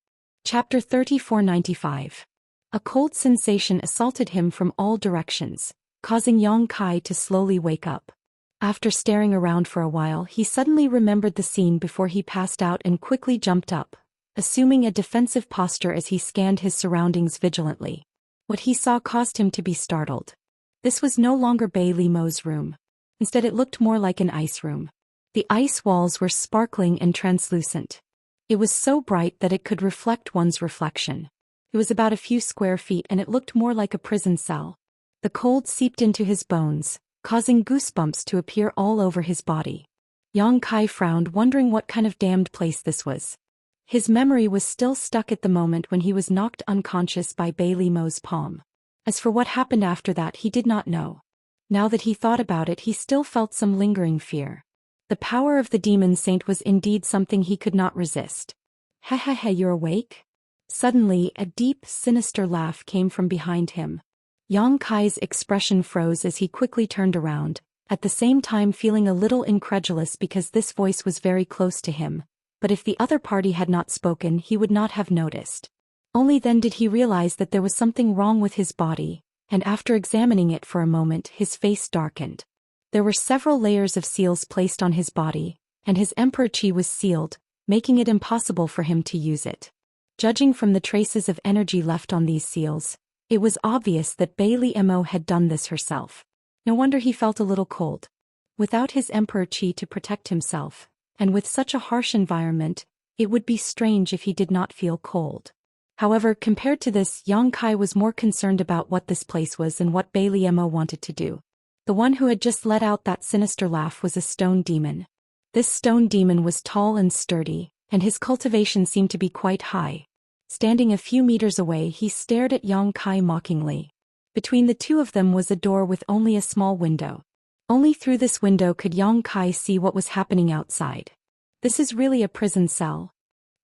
Chapter 3495. A cold sensation assaulted him from all directions, causing Yang Kai to slowly wake up. After staring around for a while, he suddenly remembered the scene before he passed out and quickly jumped up, assuming a defensive posture as he scanned his surroundings vigilantly. What he saw caused him to be startled. This was no longer Bailey Mo's room. Instead, it looked more like an ice room. The ice walls were sparkling and translucent. It was so bright that it could reflect one's reflection. It was about a few square feet and it looked more like a prison cell. The cold seeped into his bones, causing goosebumps to appear all over his body. Yang Kai frowned, wondering what kind of damned place this was. His memory was still stuck at the moment when he was knocked unconscious by Bailey Mo's palm. As for what happened after that, he did not know. Now that he thought about it, he still felt some lingering fear. The power of the demon saint was indeed something he could not resist. "Ha ha ha, you're awake?" Suddenly, a deep, sinister laugh came from behind him. Yang Kai's expression froze as he quickly turned around, at the same time feeling a little incredulous because this voice was very close to him, but if the other party had not spoken, he would not have noticed. Only then did he realize that there was something wrong with his body, and after examining it for a moment, his face darkened. There were several layers of seals placed on his body, and his emperor chi was sealed, making it impossible for him to use it. Judging from the traces of energy left on these seals, it was obvious that Bailey Mo had done this herself. No wonder he felt a little cold. Without his emperor chi to protect himself, and with such a harsh environment, it would be strange if he did not feel cold. However, compared to this, Yang Kai was more concerned about what this place was and what Bailey Mo wanted to do. The one who had just let out that sinister laugh was a stone demon. This stone demon was tall and sturdy, and his cultivation seemed to be quite high. Standing a few meters away, he stared at Yang Kai mockingly. Between the two of them was a door with only a small window. Only through this window could Yang Kai see what was happening outside. This is really a prison cell.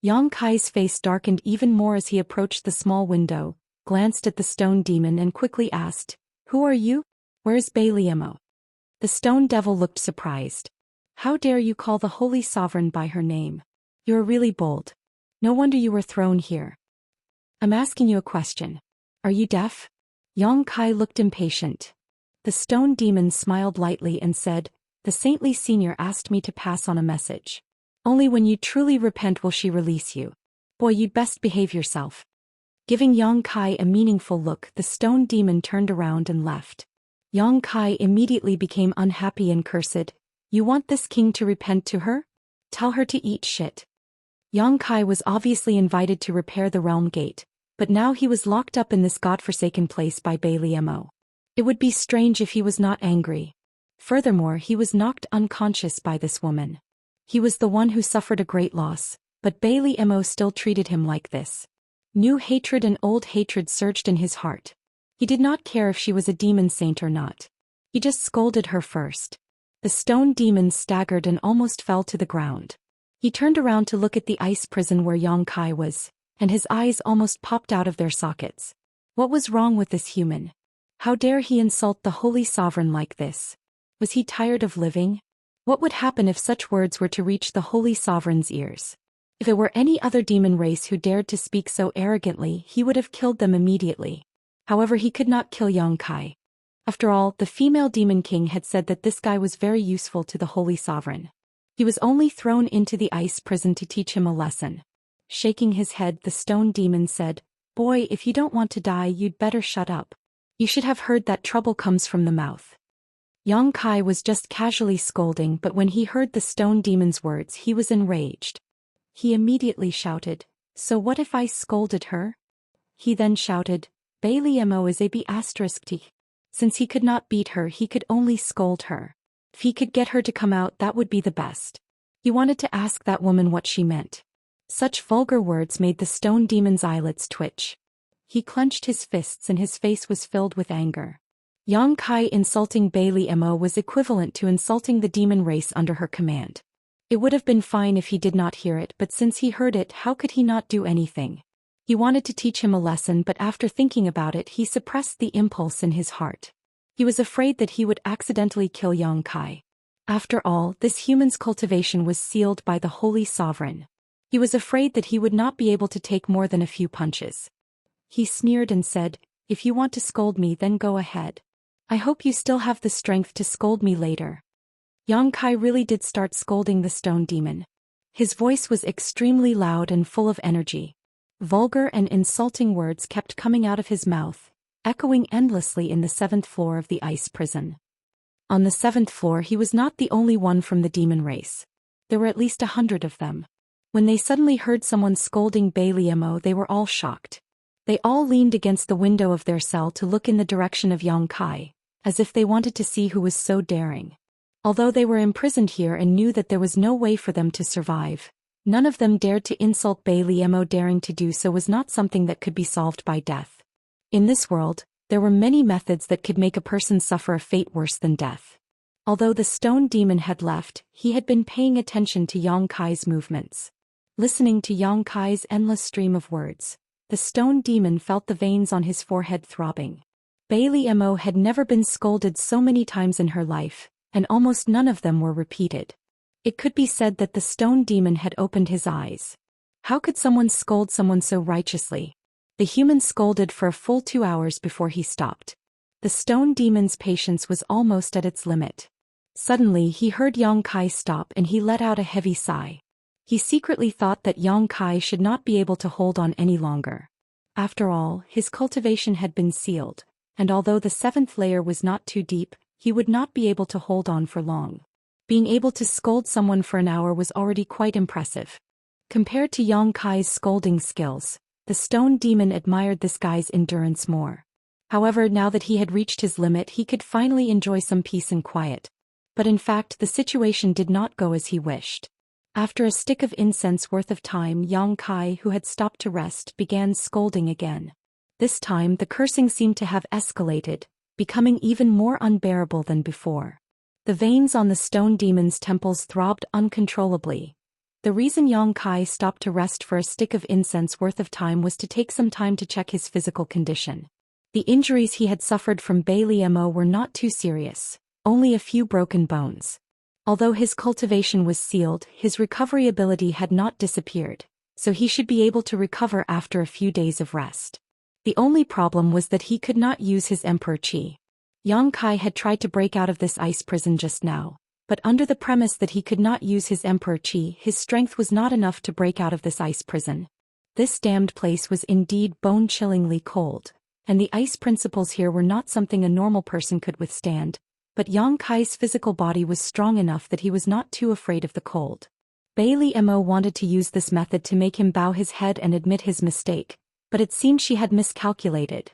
Yang Kai's face darkened even more as he approached the small window, glanced at the stone demon and quickly asked, "Who are you? Where is Bailey Mo?" The stone devil looked surprised. "How dare you call the Holy Sovereign by her name? You are really bold. No wonder you were thrown here. I'm asking you a question. Are you deaf?" Yang Kai looked impatient. The stone demon smiled lightly and said, "The saintly senior asked me to pass on a message. Only when you truly repent will she release you. Boy, you'd best behave yourself." Giving Yang Kai a meaningful look, the stone demon turned around and left. Yang Kai immediately became unhappy and cursed. "You want this king to repent to her? Tell her to eat shit." Yang Kai was obviously invited to repair the realm gate, but now he was locked up in this godforsaken place by Bailey Mo. It would be strange if he was not angry. Furthermore, he was knocked unconscious by this woman. He was the one who suffered a great loss, but Bailey Mo still treated him like this. New hatred and old hatred surged in his heart. He did not care if she was a demon saint or not. He just scolded her first. The stone demon staggered and almost fell to the ground. He turned around to look at the ice prison where Yang Kai was, and his eyes almost popped out of their sockets. What was wrong with this human? How dare he insult the Holy Sovereign like this? Was he tired of living? What would happen if such words were to reach the Holy Sovereign's ears? If it were any other demon race who dared to speak so arrogantly, he would have killed them immediately. However, he could not kill Yang Kai. After all, the female demon king had said that this guy was very useful to the Holy Sovereign. He was only thrown into the ice prison to teach him a lesson. Shaking his head, the stone demon said, "Boy, if you don't want to die, you'd better shut up. You should have heard that trouble comes from the mouth." Yang Kai was just casually scolding, but when he heard the stone demon's words, he was enraged. He immediately shouted, "So what if I scolded her?" He then shouted, "Bailey Mo is a b*****." Since he could not beat her, he could only scold her. If he could get her to come out, that would be the best. He wanted to ask that woman what she meant. Such vulgar words made the stone demon's eyelids twitch. He clenched his fists and his face was filled with anger. Yang Kai insulting Bailey Mo was equivalent to insulting the demon race under her command. It would have been fine if he did not hear it, but since he heard it, how could he not do anything? He wanted to teach him a lesson, but after thinking about it, he suppressed the impulse in his heart. He was afraid that he would accidentally kill Yang Kai. After all, this human's cultivation was sealed by the Holy Sovereign. He was afraid that he would not be able to take more than a few punches. He sneered and said, "If you want to scold me, then go ahead. I hope you still have the strength to scold me later." Yang Kai really did start scolding the stone demon. His voice was extremely loud and full of energy. Vulgar and insulting words kept coming out of his mouth, echoing endlessly in the 7th floor of the ice prison. On the 7th floor, he was not the only one from the demon race. There were at least 100 of them. When they suddenly heard someone scolding Bailey Mo, they were all shocked. They all leaned against the window of their cell to look in the direction of Yang Kai, as if they wanted to see who was so daring. Although they were imprisoned here and knew that there was no way for them to survive, none of them dared to insult Bailey Mo. Daring to do so was not something that could be solved by death. In this world, there were many methods that could make a person suffer a fate worse than death. Although the stone demon had left, he had been paying attention to Yang Kai's movements. Listening to Yang Kai's endless stream of words, the stone demon felt the veins on his forehead throbbing. Bailey Mo had never been scolded so many times in her life, and almost none of them were repeated. It could be said that the stone demon had opened his eyes. How could someone scold someone so righteously? The human scolded for a full 2 hours before he stopped. The stone demon's patience was almost at its limit. Suddenly he heard Yang Kai stop and he let out a heavy sigh. He secretly thought that Yang Kai should not be able to hold on any longer. After all, his cultivation had been sealed, and although the 7th layer was not too deep, he would not be able to hold on for long. Being able to scold someone for an hour was already quite impressive. Compared to Yang Kai's scolding skills, the stone demon admired this guy's endurance more. However, now that he had reached his limit, he could finally enjoy some peace and quiet. But in fact, the situation did not go as he wished. After a stick of incense worth of time, Yang Kai, who had stopped to rest, began scolding again. This time the cursing seemed to have escalated, becoming even more unbearable than before. The veins on the stone demon's temples throbbed uncontrollably. The reason Yang Kai stopped to rest for a stick of incense worth of time was to take some time to check his physical condition. The injuries he had suffered from Bailey Mo were not too serious, only a few broken bones. Although his cultivation was sealed, his recovery ability had not disappeared, so he should be able to recover after a few days of rest. The only problem was that he could not use his Emperor Qi. Yang Kai had tried to break out of this ice prison just now, but under the premise that he could not use his Emperor Qi, his strength was not enough to break out of this ice prison. This damned place was indeed bone-chillingly cold, and the ice principles here were not something a normal person could withstand. But Yang Kai's physical body was strong enough that he was not too afraid of the cold. Bailey Mo wanted to use this method to make him bow his head and admit his mistake, but it seemed she had miscalculated.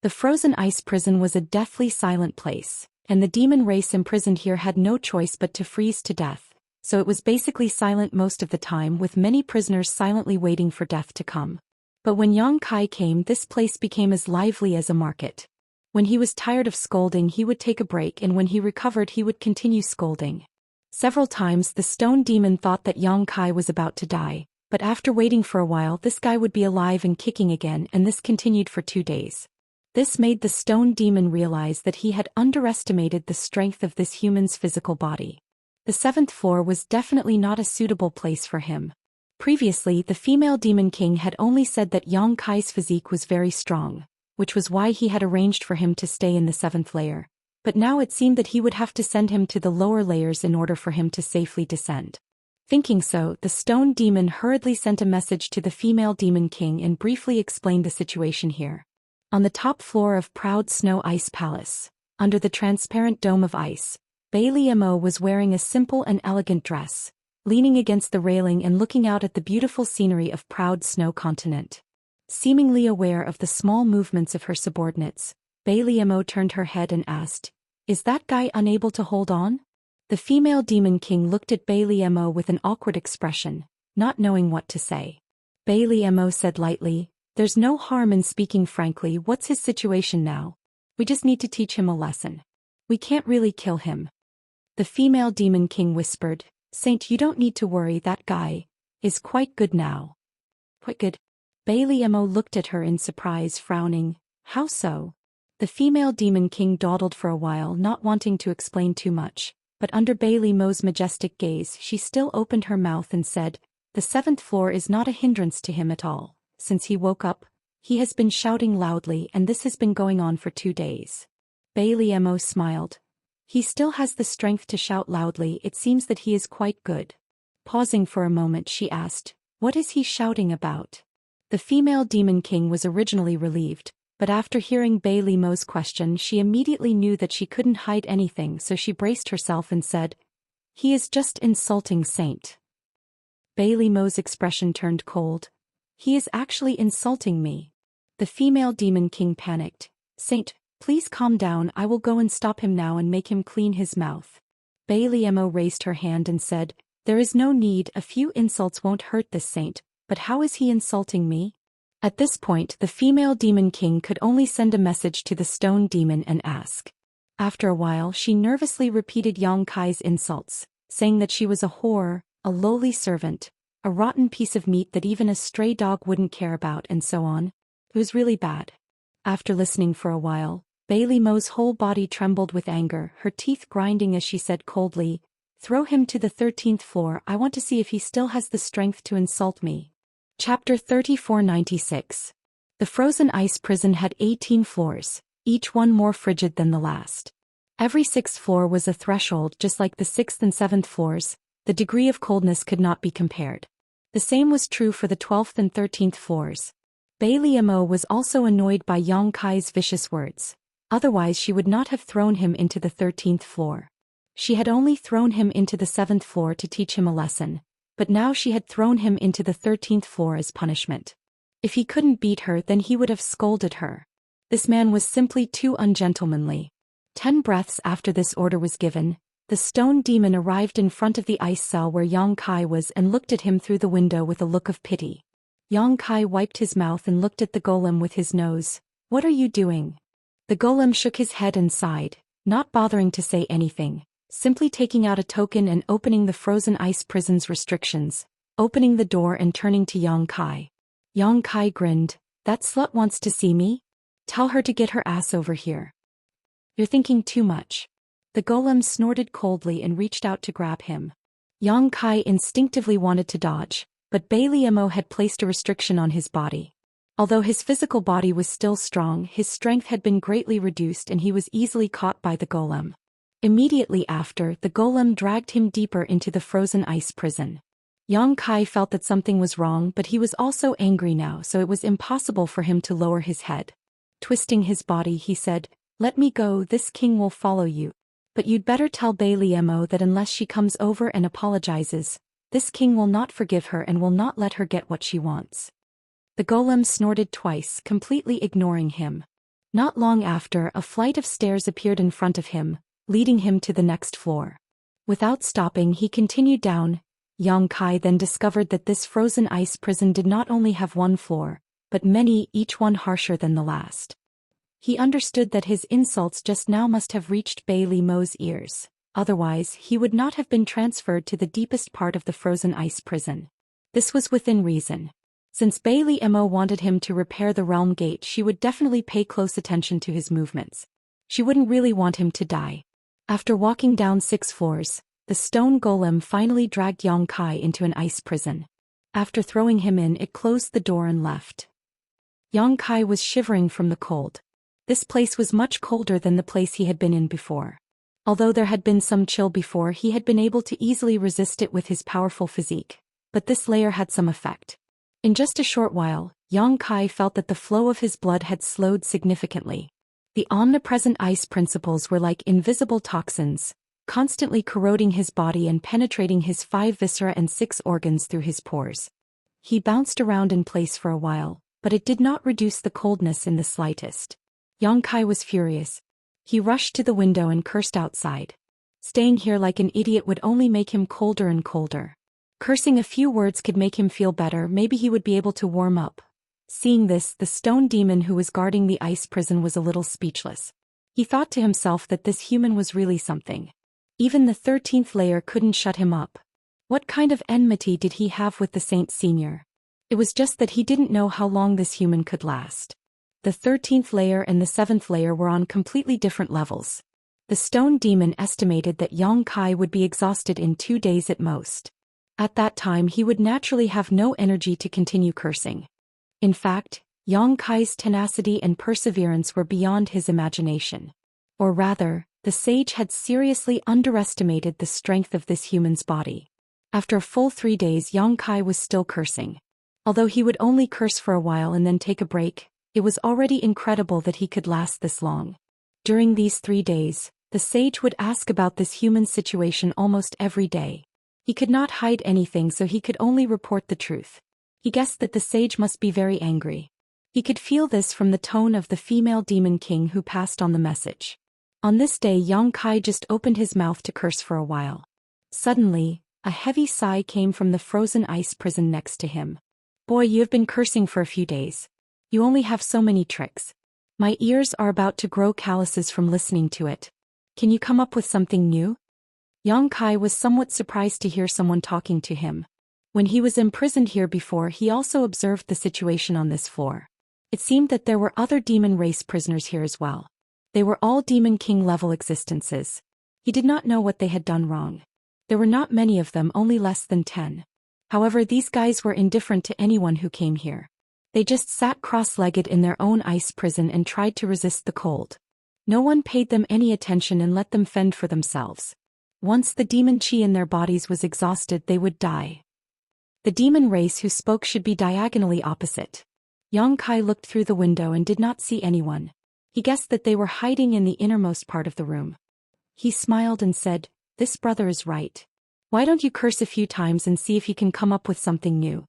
The frozen ice prison was a deathly silent place, and the demon race imprisoned here had no choice but to freeze to death, so it was basically silent most of the time, with many prisoners silently waiting for death to come. But when Yang Kai came, this place became as lively as a market. When he was tired of scolding, he would take a break, and when he recovered, he would continue scolding. Several times the stone demon thought that Yang Kai was about to die, but after waiting for a while, this guy would be alive and kicking again, and this continued for 2 days. This made the stone demon realize that he had underestimated the strength of this human's physical body. The 7th floor was definitely not a suitable place for him. Previously, the female demon king had only said that Yang Kai's physique was very strong, which was why he had arranged for him to stay in the 7th layer, but now it seemed that he would have to send him to the lower layers in order for him to safely descend. Thinking so, the stone demon hurriedly sent a message to the female demon king and briefly explained the situation here. On the top floor of Proud Snow Ice Palace, under the transparent dome of ice, Bailey Mo was wearing a simple and elegant dress, leaning against the railing and looking out at the beautiful scenery of Proud Snow Continent. Seemingly aware of the small movements of her subordinates, Bailey Mo turned her head and asked, "Is that guy unable to hold on?" The female demon king looked at Bailey Mo with an awkward expression, not knowing what to say. Bailey Mo said lightly, "There's no harm in speaking frankly. What's his situation now? We just need to teach him a lesson. We can't really kill him." The female demon king whispered, "Saint, you don't need to worry, that guy is quite good now." "Quite good?" Bailey Mo looked at her in surprise, frowning. "How so?" The female demon king dawdled for a while, not wanting to explain too much. But under Bailey Mo's majestic gaze she still opened her mouth and said, "The 7th floor is not a hindrance to him at all. Since he woke up, he has been shouting loudly and this has been going on for 2 days." Bailey Mo smiled. "He still has the strength to shout loudly. It seems that he is quite good." Pausing for a moment she asked, "What is he shouting about?" The female demon king was originally relieved, but after hearing Bailey Mo's question she immediately knew that she couldn't hide anything, so she braced herself and said, "He is just insulting Saint." Bailey Mo's expression turned cold. "He is actually insulting me." The female demon king panicked. "Saint, please calm down. I will go and stop him now and make him clean his mouth." Bailey Mo raised her hand and said, "There is no need. A few insults won't hurt this saint, but how is he insulting me?" At this point the female demon king could only send a message to the stone demon and ask. After a while she nervously repeated Yang Kai's insults, saying that she was a whore, a lowly servant, a rotten piece of meat that even a stray dog wouldn't care about, and so on. It was really bad. After listening for a while, Bailey Mo's whole body trembled with anger, her teeth grinding as she said coldly, "Throw him to the 13th floor. I want to see if he still has the strength to insult me." Chapter 3496. The frozen ice prison had 18 floors, each one more frigid than the last. Every 6th floor was a threshold, just like the 6th and 7th floors. The degree of coldness could not be compared. The same was true for the 12th and 13th floors. Bailey Mo was also annoyed by Yang Kai's vicious words. Otherwise she would not have thrown him into the 13th floor. She had only thrown him into the 7th floor to teach him a lesson, but now she had thrown him into the 13th floor as punishment. If he couldn't beat her, then he would have scolded her. This man was simply too ungentlemanly. 10 breaths after this order was given, the stone demon arrived in front of the ice cell where Yang Kai was and looked at him through the window with a look of pity. Yang Kai wiped his mouth and looked at the golem with his nose. "What are you doing?" The golem shook his head and sighed, not bothering to say anything, simply taking out a token and opening the frozen ice prison's restrictions, opening the door and turning to Yang Kai. Yang Kai grinned. "That slut wants to see me? Tell her to get her ass over here." "You're thinking too much." The golem snorted coldly and reached out to grab him. Yang Kai instinctively wanted to dodge, but Bailey Mo had placed a restriction on his body. Although his physical body was still strong, his strength had been greatly reduced and he was easily caught by the golem. Immediately after, the golem dragged him deeper into the frozen ice prison. Yang Kai felt that something was wrong, but he was also angry now, so it was impossible for him to lower his head. Twisting his body, he said, "Let me go, this king will follow you. But you'd better tell Bailey Mo that unless she comes over and apologizes, this king will not forgive her and will not let her get what she wants." The golem snorted twice, completely ignoring him. Not long after, a flight of stairs appeared in front of him, leading him to the next floor. Without stopping, he continued down. Yang Kai then discovered that this frozen ice prison did not only have one floor, but many, each one harsher than the last. He understood that his insults just now must have reached Bailey Mo's ears, otherwise he would not have been transferred to the deepest part of the frozen ice prison. This was within reason. Since Bailey Mo wanted him to repair the realm gate, she would definitely pay close attention to his movements. She wouldn't really want him to die. After walking down 6 floors, the stone golem finally dragged Yang Kai into an ice prison. After throwing him in, it closed the door and left. Yang Kai was shivering from the cold. This place was much colder than the place he had been in before. Although there had been some chill before, he had been able to easily resist it with his powerful physique. But this layer had some effect. In just a short while, Yang Kai felt that the flow of his blood had slowed significantly. The omnipresent ice principles were like invisible toxins, constantly corroding his body and penetrating his 5 viscera and 6 organs through his pores. He bounced around in place for a while, but it did not reduce the coldness in the slightest. Yang Kai was furious. He rushed to the window and cursed outside. Staying here like an idiot would only make him colder and colder. Cursing a few words could make him feel better, maybe he would be able to warm up. Seeing this, the stone demon who was guarding the ice prison was a little speechless. He thought to himself that this human was really something. Even the 13th layer couldn't shut him up. What kind of enmity did he have with the Saint Senior? It was just that he didn't know how long this human could last. The 13th layer and the 7th layer were on completely different levels. The stone demon estimated that Yang Kai would be exhausted in 2 days at most. At that time he would naturally have no energy to continue cursing. In fact, Yang Kai's tenacity and perseverance were beyond his imagination. Or rather, the sage had seriously underestimated the strength of this human's body. After a full 3 days, Yang Kai was still cursing. Although he would only curse for a while and then take a break, it was already incredible that he could last this long. During these 3 days, the sage would ask about this human's situation almost every day. He could not hide anything, so he could only report the truth. He guessed that the sage must be very angry. He could feel this from the tone of the female demon king who passed on the message. On this day, Yang Kai just opened his mouth to curse for a while. Suddenly, a heavy sigh came from the frozen ice prison next to him. "Boy, you have been cursing for a few days. You only have so many tricks. My ears are about to grow calluses from listening to it. Can you come up with something new?" Yang Kai was somewhat surprised to hear someone talking to him. When he was imprisoned here before, he also observed the situation on this floor. It seemed that there were other demon race prisoners here as well. They were all Demon King level existences. He did not know what they had done wrong. There were not many of them, only less than 10. However, these guys were indifferent to anyone who came here. They just sat cross-legged in their own ice prison and tried to resist the cold. No one paid them any attention and let them fend for themselves. Once the demon chi in their bodies was exhausted, they would die. The demon race who spoke should be diagonally opposite. Yang Kai looked through the window and did not see anyone. He guessed that they were hiding in the innermost part of the room. He smiled and said, "This brother is right. Why don't you curse a few times and see if you can come up with something new?"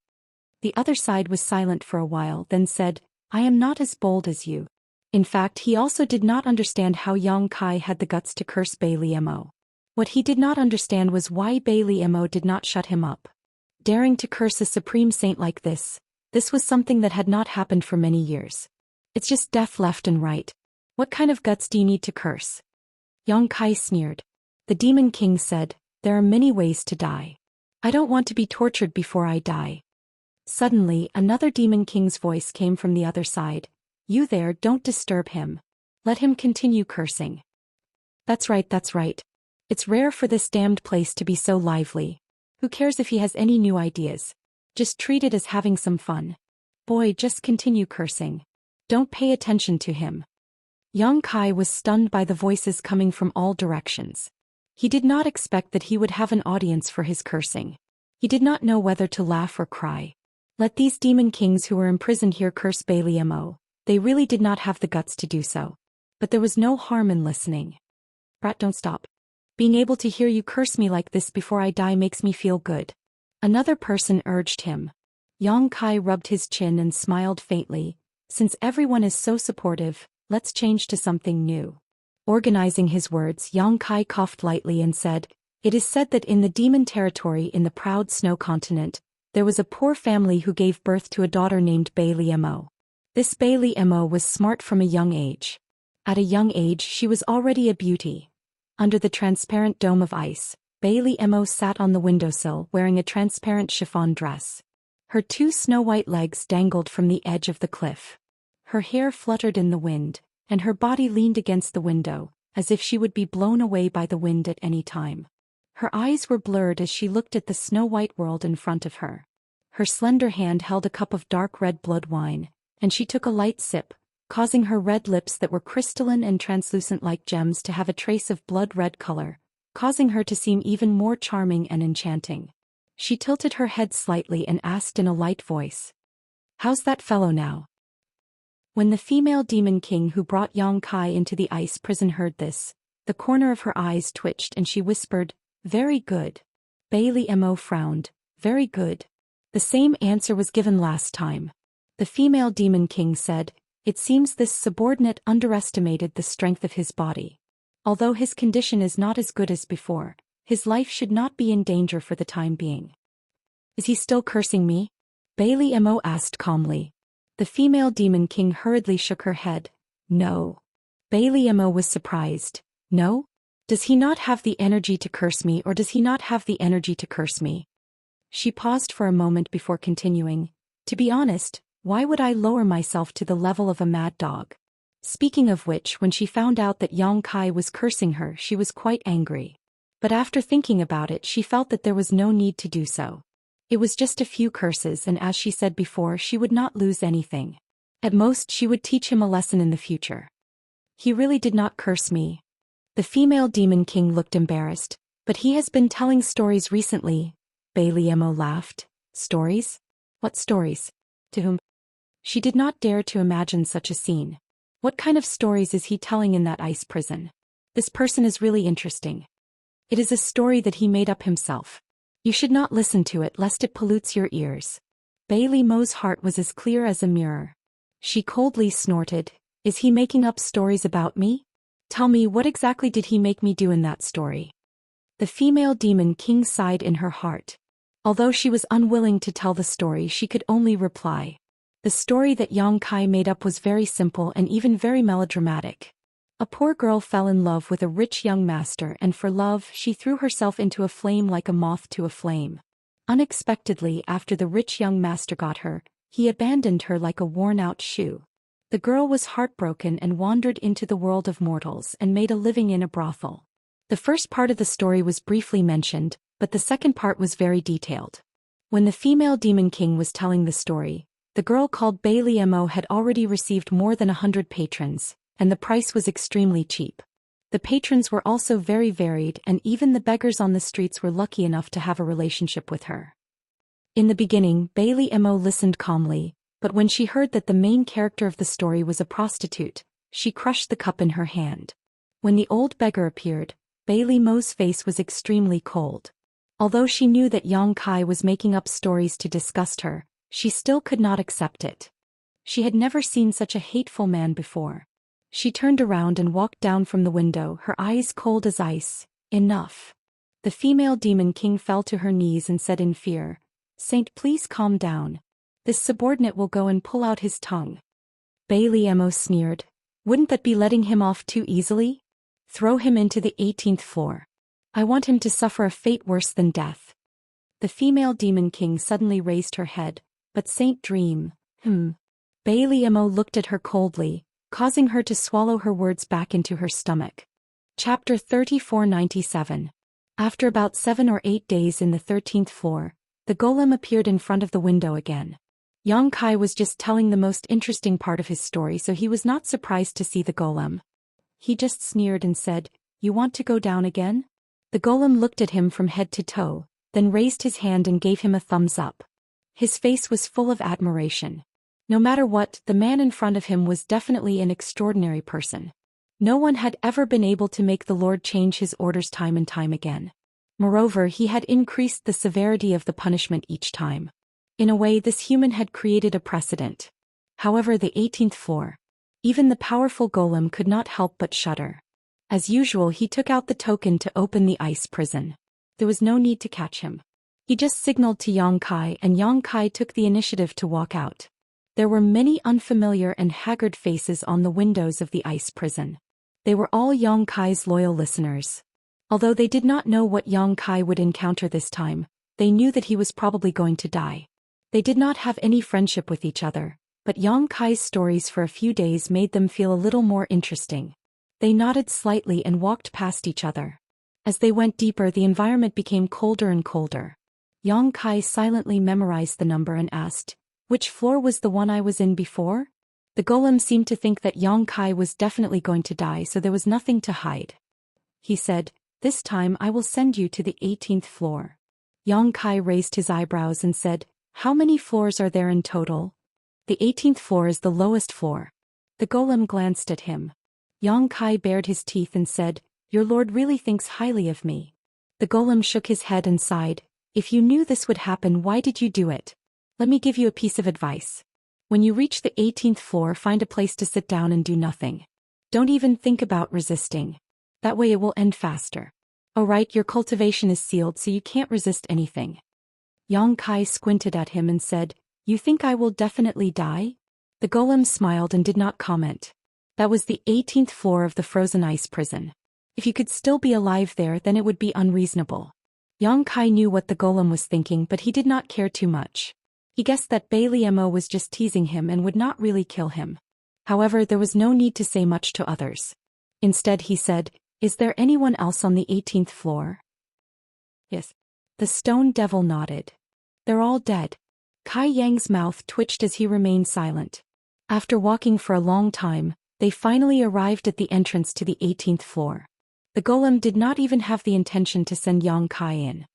The other side was silent for a while, then said, "I am not as bold as you." In fact, he also did not understand how Yang Kai had the guts to curse Bailey Mo. What he did not understand was why Bailey Mo did not shut him up. Daring to curse a supreme saint like this was something that had not happened for many years. It's just death left and right. What kind of guts do you need to curse? Yang Kai sneered. The Demon King said, "There are many ways to die. I don't want to be tortured before I die." Suddenly, another Demon King's voice came from the other side. "You there, don't disturb him. Let him continue cursing." That's right. It's rare for this damned place to be so lively. Who cares if he has any new ideas? Just treat it as having some fun. Boy, just continue cursing. Don't pay attention to him. Yang Kai was stunned by the voices coming from all directions. He did not expect that he would have an audience for his cursing. He did not know whether to laugh or cry. Let these demon kings who were imprisoned here curse Bailey Mo. They really did not have the guts to do so. But there was no harm in listening. "Brat, don't stop. Being able to hear you curse me like this before I die makes me feel good." Another person urged him. Yang Kai rubbed his chin and smiled faintly. "Since everyone is so supportive, let's change to something new." Organizing his words, Yang Kai coughed lightly and said, "It is said that in the demon territory in the proud snow continent, there was a poor family who gave birth to a daughter named Bailey Mo. This Bailey Mo was smart from a young age. At a young age, she was already a beauty. Under the transparent dome of ice, Bailey Mo sat on the windowsill wearing a transparent chiffon dress. Her 2 snow-white legs dangled from the edge of the cliff. Her hair fluttered in the wind, and her body leaned against the window, as if she would be blown away by the wind at any time. Her eyes were blurred as she looked at the snow-white world in front of her. Her slender hand held a cup of dark red blood wine, and she took a light sip, causing her red lips that were crystalline and translucent like gems to have a trace of blood-red color, causing her to seem even more charming and enchanting. She tilted her head slightly and asked in a light voice, "How's that fellow now?" When the female demon king who brought Yang Kai into the ice prison heard this, the corner of her eyes twitched and she whispered, "Very good." Bailey Mo frowned, "Very good. The same answer was given last time." The female demon king said, "It seems this subordinate underestimated the strength of his body. Although his condition is not as good as before, his life should not be in danger for the time being." "Is he still cursing me?" Bailey Mo asked calmly. The female demon king hurriedly shook her head. "No." Bailey Mo was surprised. "No? Does he not have the energy to curse me, or does he not have the energy to curse me?" She paused for a moment before continuing, "To be honest, why would I lower myself to the level of a mad dog?" Speaking of which, when she found out that Yang Kai was cursing her, she was quite angry. But after thinking about it, she felt that there was no need to do so. It was just a few curses, and as she said before, she would not lose anything. At most, she would teach him a lesson in the future. "He really did not curse me." The female demon king looked embarrassed. "But he has been telling stories recently." Bailey Mo laughed. "Stories? What stories? To whom?" She did not dare to imagine such a scene. What kind of stories is he telling in that ice prison? This person is really interesting. It is a story that he made up himself. You should not listen to it lest it pollutes your ears. Bailey Mo's heart was as clear as a mirror. She coldly snorted, "Is he making up stories about me? Tell me, what exactly did he make me do in that story?" The female demon king sighed in her heart. Although she was unwilling to tell the story, she could only reply. The story that Yang Kai made up was very simple and even very melodramatic. A poor girl fell in love with a rich young master, and for love she threw herself into a flame like a moth to a flame. Unexpectedly, after the rich young master got her, he abandoned her like a worn-out shoe. The girl was heartbroken and wandered into the world of mortals and made a living in a brothel. The first part of the story was briefly mentioned, but the second part was very detailed. When the female demon king was telling the story, the girl called Bailey Mo had already received more than 100 patrons, and the price was extremely cheap. The patrons were also very varied, and even the beggars on the streets were lucky enough to have a relationship with her. In the beginning, Bailey Mo listened calmly, but when she heard that the main character of the story was a prostitute, she crushed the cup in her hand. When the old beggar appeared, Bailey Mo's face was extremely cold. Although she knew that Yang Kai was making up stories to disgust her, she still could not accept it. She had never seen such a hateful man before. She turned around and walked down from the window, her eyes cold as ice. "Enough." The female demon king fell to her knees and said in fear, "Saint, please calm down. This subordinate will go and pull out his tongue." Bailey Mo sneered. "Wouldn't that be letting him off too easily? Throw him into the 18th floor. I want him to suffer a fate worse than death." The female demon king suddenly raised her head. "But Saint Dream, Bailey Mo looked at her coldly, causing her to swallow her words back into her stomach. Chapter 3497. After about 7 or 8 days in the 13th floor, the golem appeared in front of the window again. Yang Kai was just telling the most interesting part of his story, so he was not surprised to see the golem. He just sneered and said, "You want to go down again?" The golem looked at him from head to toe, then raised his hand and gave him a thumbs up. His face was full of admiration. No matter what, the man in front of him was definitely an extraordinary person. No one had ever been able to make the Lord change his orders time and time again. Moreover, he had increased the severity of the punishment each time. In a way, this human had created a precedent. However, the 18th floor. Even the powerful golem could not help but shudder. As usual, he took out the token to open the ice prison. There was no need to catch him. He just signaled to Yang Kai, and Yang Kai took the initiative to walk out. There were many unfamiliar and haggard faces on the windows of the ice prison. They were all Yang Kai's loyal listeners. Although they did not know what Yang Kai would encounter this time, they knew that he was probably going to die. They did not have any friendship with each other, but Yang Kai's stories for a few days made them feel a little more interesting. They nodded slightly and walked past each other. As they went deeper, the environment became colder and colder. Yang Kai silently memorized the number and asked, "Which floor was the one I was in before?" The The golem seemed to think that Yong-kai was definitely going to die, so there was nothing to hide. He said, "This time I will send you to the 18th floor." Yong-kai raised his eyebrows and said, "How many floors are there in total?" "The 18th floor is the lowest floor." The golem glanced at him. Yong-kai bared his teeth and said, "Your lord really thinks highly of me." The golem shook his head and sighed, "If you knew this would happen, why did you do it? Let me give you a piece of advice. When you reach the 18th floor, find a place to sit down and do nothing. Don't even think about resisting. That way it will end faster. Oh right, your cultivation is sealed so you can't resist anything." Yong-kai squinted at him and said, "You think I will definitely die?" The golem smiled and did not comment. That was the 18th floor of the frozen ice prison. If you could still be alive there, then it would be unreasonable. Yong-kai knew what the golem was thinking, but he did not care too much. He guessed that Bailey Mo was just teasing him and would not really kill him. However, there was no need to say much to others. Instead he said, "Is there anyone else on the 18th floor?" "Yes." The stone devil nodded. "They're all dead." Kai Yang's mouth twitched as he remained silent. After walking for a long time, they finally arrived at the entrance to the 18th floor. The golem did not even have the intention to send Yong-kai in.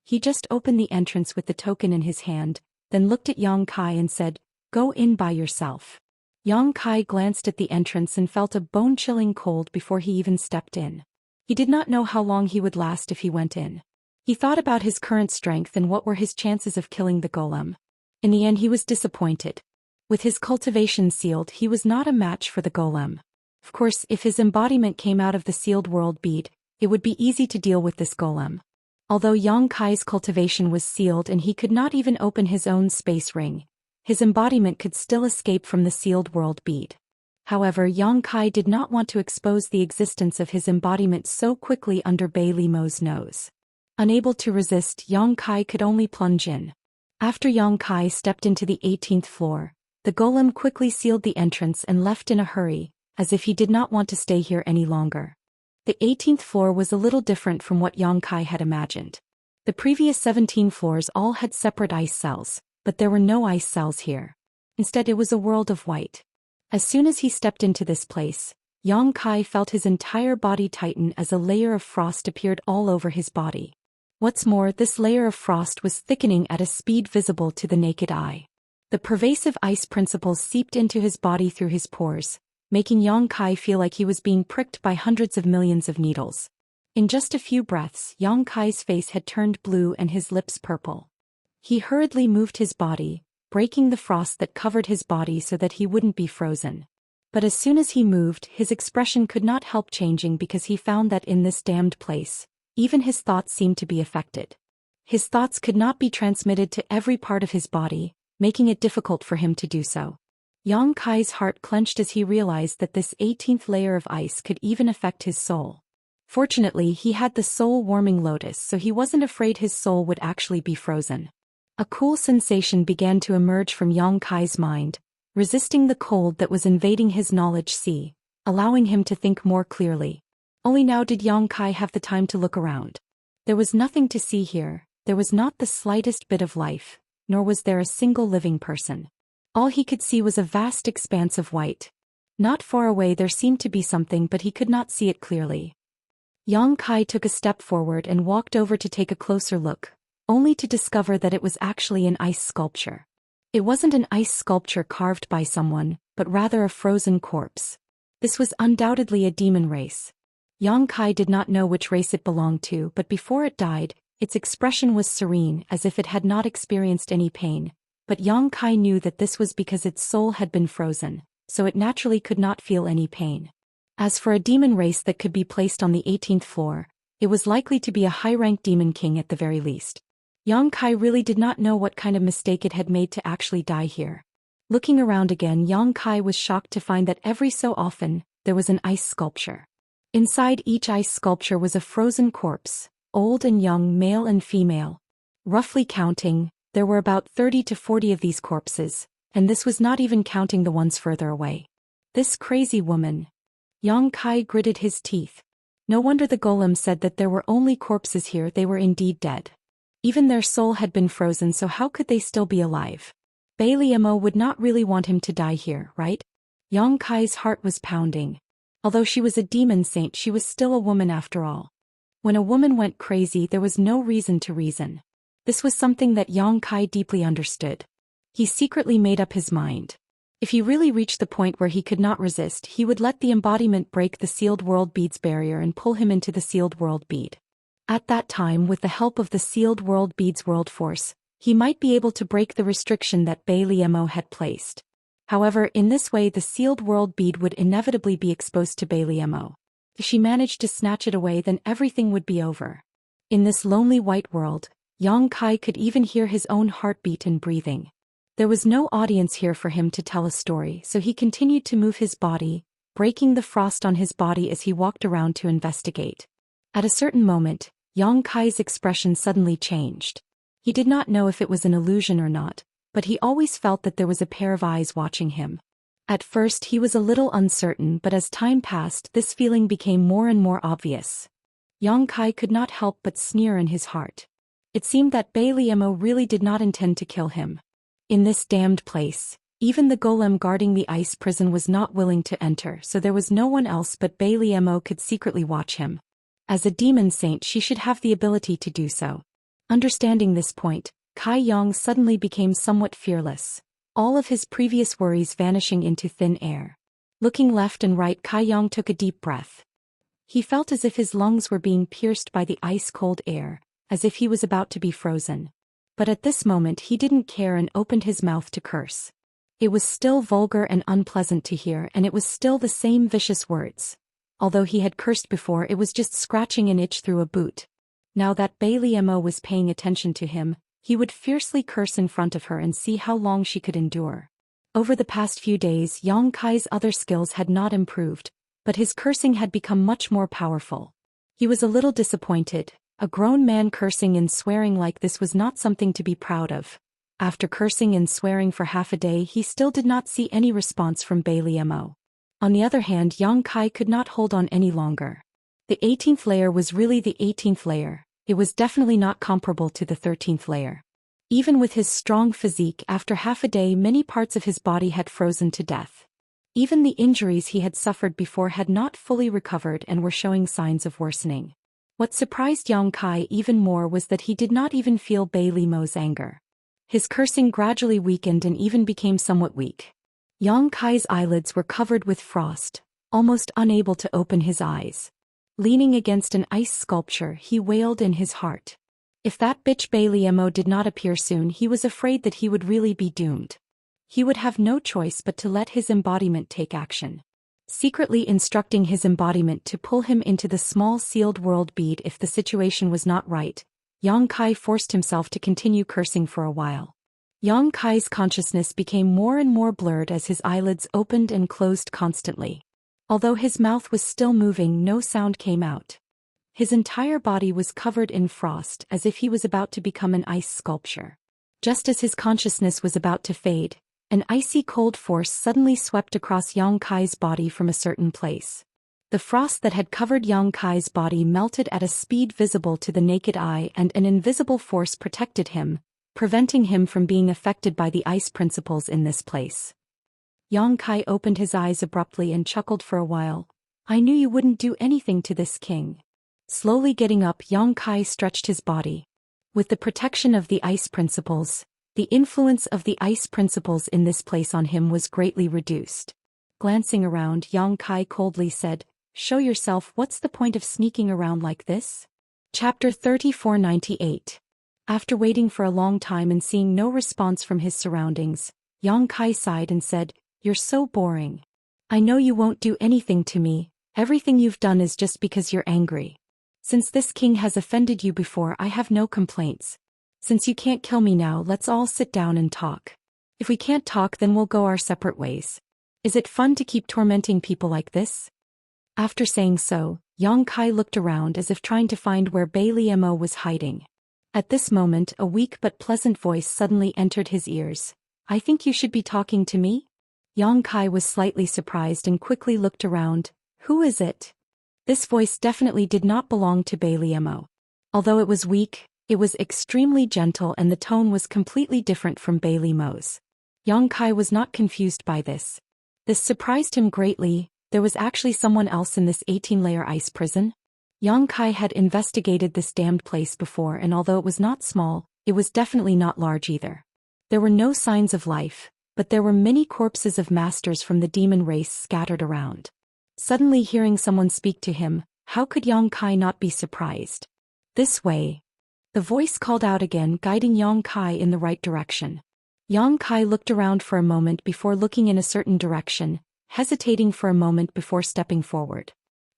He just opened the entrance with the token in his hand, then looked at Yong-kai and said, "Go in by yourself." Yong-kai glanced at the entrance and felt a bone-chilling cold before he even stepped in. He did not know how long he would last if he went in. He thought about his current strength and what were his chances of killing the golem. In the end he was disappointed. With his cultivation sealed, he was not a match for the golem. Of course, if his embodiment came out of the sealed world bead, it would be easy to deal with this golem. Although Yong-kai's cultivation was sealed and he could not even open his own space ring, his embodiment could still escape from the sealed world bead. However, Yong-kai did not want to expose the existence of his embodiment so quickly under Bailey Mo's nose. Unable to resist, Yong-kai could only plunge in. After Yong-kai stepped into the 18th floor, the golem quickly sealed the entrance and left in a hurry, as if he did not want to stay here any longer. The 18th floor was a little different from what Yong-kai had imagined. The previous 17 floors all had separate ice cells, but there were no ice cells here. Instead, it was a world of white. As soon as he stepped into this place, Yong-kai felt his entire body tighten as a layer of frost appeared all over his body. What's more, this layer of frost was thickening at a speed visible to the naked eye. The pervasive ice principles seeped into his body through his pores, making Yong-kai feel like he was being pricked by hundreds of millions of needles. In just a few breaths, Yong-kai's face had turned blue and his lips purple. He hurriedly moved his body, breaking the frost that covered his body so that he wouldn't be frozen. But as soon as he moved, his expression could not help changing because he found that in this damned place, even his thoughts seemed to be affected. His thoughts could not be transmitted to every part of his body, making it difficult for him to do so. Yong-kai's heart clenched as he realized that this 18th layer of ice could even affect his soul. Fortunately, he had the soul-warming lotus, so he wasn't afraid his soul would actually be frozen. A cool sensation began to emerge from Yong-kai's mind, resisting the cold that was invading his knowledge sea, allowing him to think more clearly. Only now did Yong-kai have the time to look around. There was nothing to see here, there was not the slightest bit of life, nor was there a single living person. All he could see was a vast expanse of white. Not far away there seemed to be something, but he could not see it clearly. Yong-kai took a step forward and walked over to take a closer look, only to discover that it was actually an ice sculpture. It wasn't an ice sculpture carved by someone, but rather a frozen corpse. This was undoubtedly a demon race. Yong-kai did not know which race it belonged to, but before it died, its expression was serene, as if it had not experienced any pain. But Yong-kai knew that this was because its soul had been frozen, so it naturally could not feel any pain. As for a demon race that could be placed on the 18th floor, it was likely to be a high-ranked demon king at the very least. Yong-kai really did not know what kind of mistake it had made to actually die here. Looking around again, Yong-kai was shocked to find that every so often, there was an ice sculpture. Inside each ice sculpture was a frozen corpse, old and young, male and female. Roughly counting, there were about 30 to 40 of these corpses, and this was not even counting the ones further away. This crazy woman. Yong-kai gritted his teeth. No wonder the golem said that there were only corpses here, they were indeed dead. Even their soul had been frozen, so how could they still be alive? Bailey Mo would not really want him to die here, right? Yang Kai's heart was pounding. Although she was a demon saint, she was still a woman after all. When a woman went crazy, there was no reason to reason. This was something that Yang Kai deeply understood. He secretly made up his mind. If he really reached the point where he could not resist, he would let the embodiment break the sealed world bead's barrier and pull him into the sealed world bead. At that time, with the help of the sealed world bead's world force, he might be able to break the restriction that Bailey-mo had placed. However, in this way the sealed world bead would inevitably be exposed to Bailey-mo. If she managed to snatch it away, then everything would be over. In this lonely white world, Yang Kai could even hear his own heartbeat and breathing. There was no audience here for him to tell a story, so he continued to move his body, breaking the frost on his body as he walked around to investigate. At a certain moment, Yang Kai's expression suddenly changed. He did not know if it was an illusion or not, but he always felt that there was a pair of eyes watching him. At first he was a little uncertain, but as time passed this feeling became more and more obvious. Yang Kai could not help but sneer in his heart. It seemed that Bailey-mo really did not intend to kill him. In this damned place, even the golem guarding the ice prison was not willing to enter, so there was no one else but Bailey-mo could secretly watch him. As a demon saint, she should have the ability to do so. Understanding this point, Kai Yang suddenly became somewhat fearless, all of his previous worries vanishing into thin air. Looking left and right, Kai Yang took a deep breath. He felt as if his lungs were being pierced by the ice-cold air, as if he was about to be frozen. But at this moment he didn't care and opened his mouth to curse. It was still vulgar and unpleasant to hear, and it was still the same vicious words. Although he had cursed before, it was just scratching an itch through a boot. Now that Bailey-mo was paying attention to him, he would fiercely curse in front of her and see how long she could endure. Over the past few days, Yang Kai's other skills had not improved, but his cursing had become much more powerful. He was a little disappointed. A grown man cursing and swearing like this was not something to be proud of. After cursing and swearing for half a day, he still did not see any response from Bailey-mo. On the other hand, Yang Kai could not hold on any longer. The 18th layer was really the 18th layer. It was definitely not comparable to the 13th layer. Even with his strong physique, after half a day many parts of his body had frozen to death. Even the injuries he had suffered before had not fully recovered and were showing signs of worsening. What surprised Yang Kai even more was that he did not even feel Bailey-mo's anger. His cursing gradually weakened and even became somewhat weak. Yang Kai's eyelids were covered with frost, almost unable to open his eyes. Leaning against an ice sculpture, he wailed in his heart. If that bitch Bailey-mo did not appear soon, he was afraid that he would really be doomed. He would have no choice but to let his embodiment take action. Secretly instructing his embodiment to pull him into the small sealed world bead if the situation was not right, Yang Kai forced himself to continue cursing for a while. Yang Kai's consciousness became more and more blurred as his eyelids opened and closed constantly. Although his mouth was still moving, no sound came out. His entire body was covered in frost, as if he was about to become an ice sculpture. Just as his consciousness was about to fade, an icy cold force suddenly swept across Yang Kai's body from a certain place. The frost that had covered Yang Kai's body melted at a speed visible to the naked eye, and an invisible force protected him, preventing him from being affected by the ice principles in this place. Yang Kai opened his eyes abruptly and chuckled for a while. "I knew you wouldn't do anything to this king." Slowly getting up, Yang Kai stretched his body. With the protection of the ice principles, the influence of the ice principles in this place on him was greatly reduced. Glancing around, Yang Kai coldly said, "Show yourself. What's the point of sneaking around like this?" Chapter 3498. After waiting for a long time and seeing no response from his surroundings, Yang Kai sighed and said, "You're so boring. I know you won't do anything to me. Everything you've done is just because you're angry. Since this king has offended you before, I have no complaints. Since you can't kill me now, let's all sit down and talk. If we can't talk, then we'll go our separate ways. Is it fun to keep tormenting people like this?" After saying so, Yang Kai looked around as if trying to find where Bailey-mo was hiding. At this moment, a weak but pleasant voice suddenly entered his ears. "I think you should be talking to me?" Yang Kai was slightly surprised and quickly looked around. Who is it? This voice definitely did not belong to Bailey-mo. Although it was weak, it was extremely gentle and the tone was completely different from Bailey-mo's. Yang Kai was not confused by this. This surprised him greatly. There was actually someone else in this 18-layer ice prison? Yang Kai had investigated this damned place before, and although it was not small, it was definitely not large either. There were no signs of life, but there were many corpses of masters from the demon race scattered around. Suddenly hearing someone speak to him, how could Yang Kai not be surprised? This way. The voice called out again, guiding Yang Kai in the right direction. Yang Kai looked around for a moment before looking in a certain direction, hesitating for a moment before stepping forward.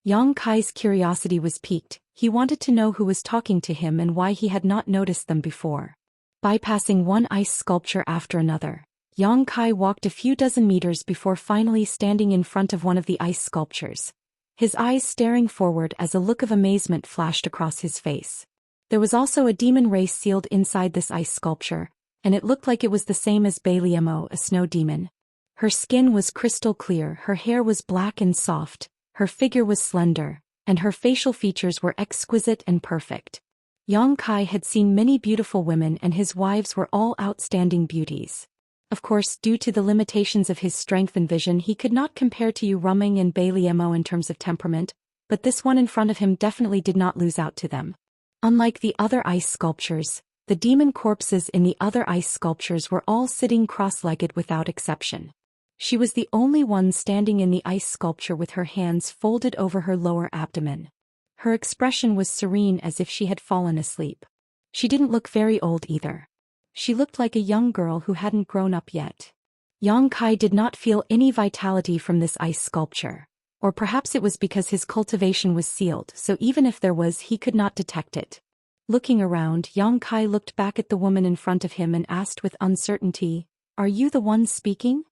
Yang Kai's curiosity was piqued. He wanted to know who was talking to him and why he had not noticed them before. Bypassing one ice sculpture after another, Yang Kai walked a few dozen meters before finally standing in front of one of the ice sculptures, his eyes staring forward as a look of amazement flashed across his face. There was also a demon race sealed inside this ice sculpture, and it looked like it was the same as Bailiamo, a snow demon. Her skin was crystal clear, her hair was black and soft, her figure was slender, and her facial features were exquisite and perfect. Yang Kai had seen many beautiful women, and his wives were all outstanding beauties. Of course, due to the limitations of his strength and vision, he could not compare to Heartwarming and Bailiamo in terms of temperament, but this one in front of him definitely did not lose out to them. Unlike the other ice sculptures, the demon corpses in the other ice sculptures were all sitting cross-legged without exception. She was the only one standing in the ice sculpture with her hands folded over her lower abdomen. Her expression was serene, as if she had fallen asleep. She didn't look very old either. She looked like a young girl who hadn't grown up yet. Yang Kai did not feel any vitality from this ice sculpture. Or perhaps it was because his cultivation was sealed, so even if there was, he could not detect it. Looking around, Yang Kai looked back at the woman in front of him and asked with uncertainty, "Are you the one speaking?"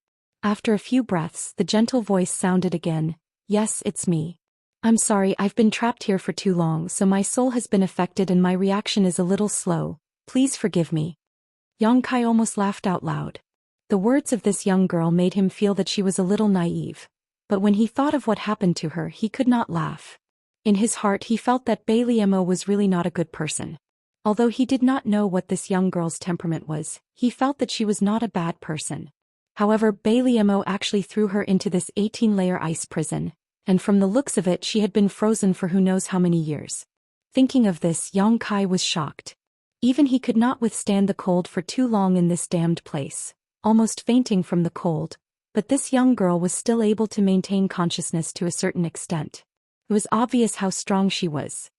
After a few breaths, the gentle voice sounded again, "Yes, it's me. I'm sorry, I've been trapped here for too long, so my soul has been affected and my reaction is a little slow. Please forgive me." Yang Kai almost laughed out loud. The words of this young girl made him feel that she was a little naive. But when he thought of what happened to her, he could not laugh. In his heart he felt that Bailiamo was really not a good person. Although he did not know what this young girl's temperament was, he felt that she was not a bad person. However, Bailiamo actually threw her into this 18-layer ice prison, and from the looks of it she had been frozen for who knows how many years. Thinking of this, Yang Kai was shocked. Even he could not withstand the cold for too long in this damned place, almost fainting from the cold, but this young girl was still able to maintain consciousness to a certain extent. It was obvious how strong she was.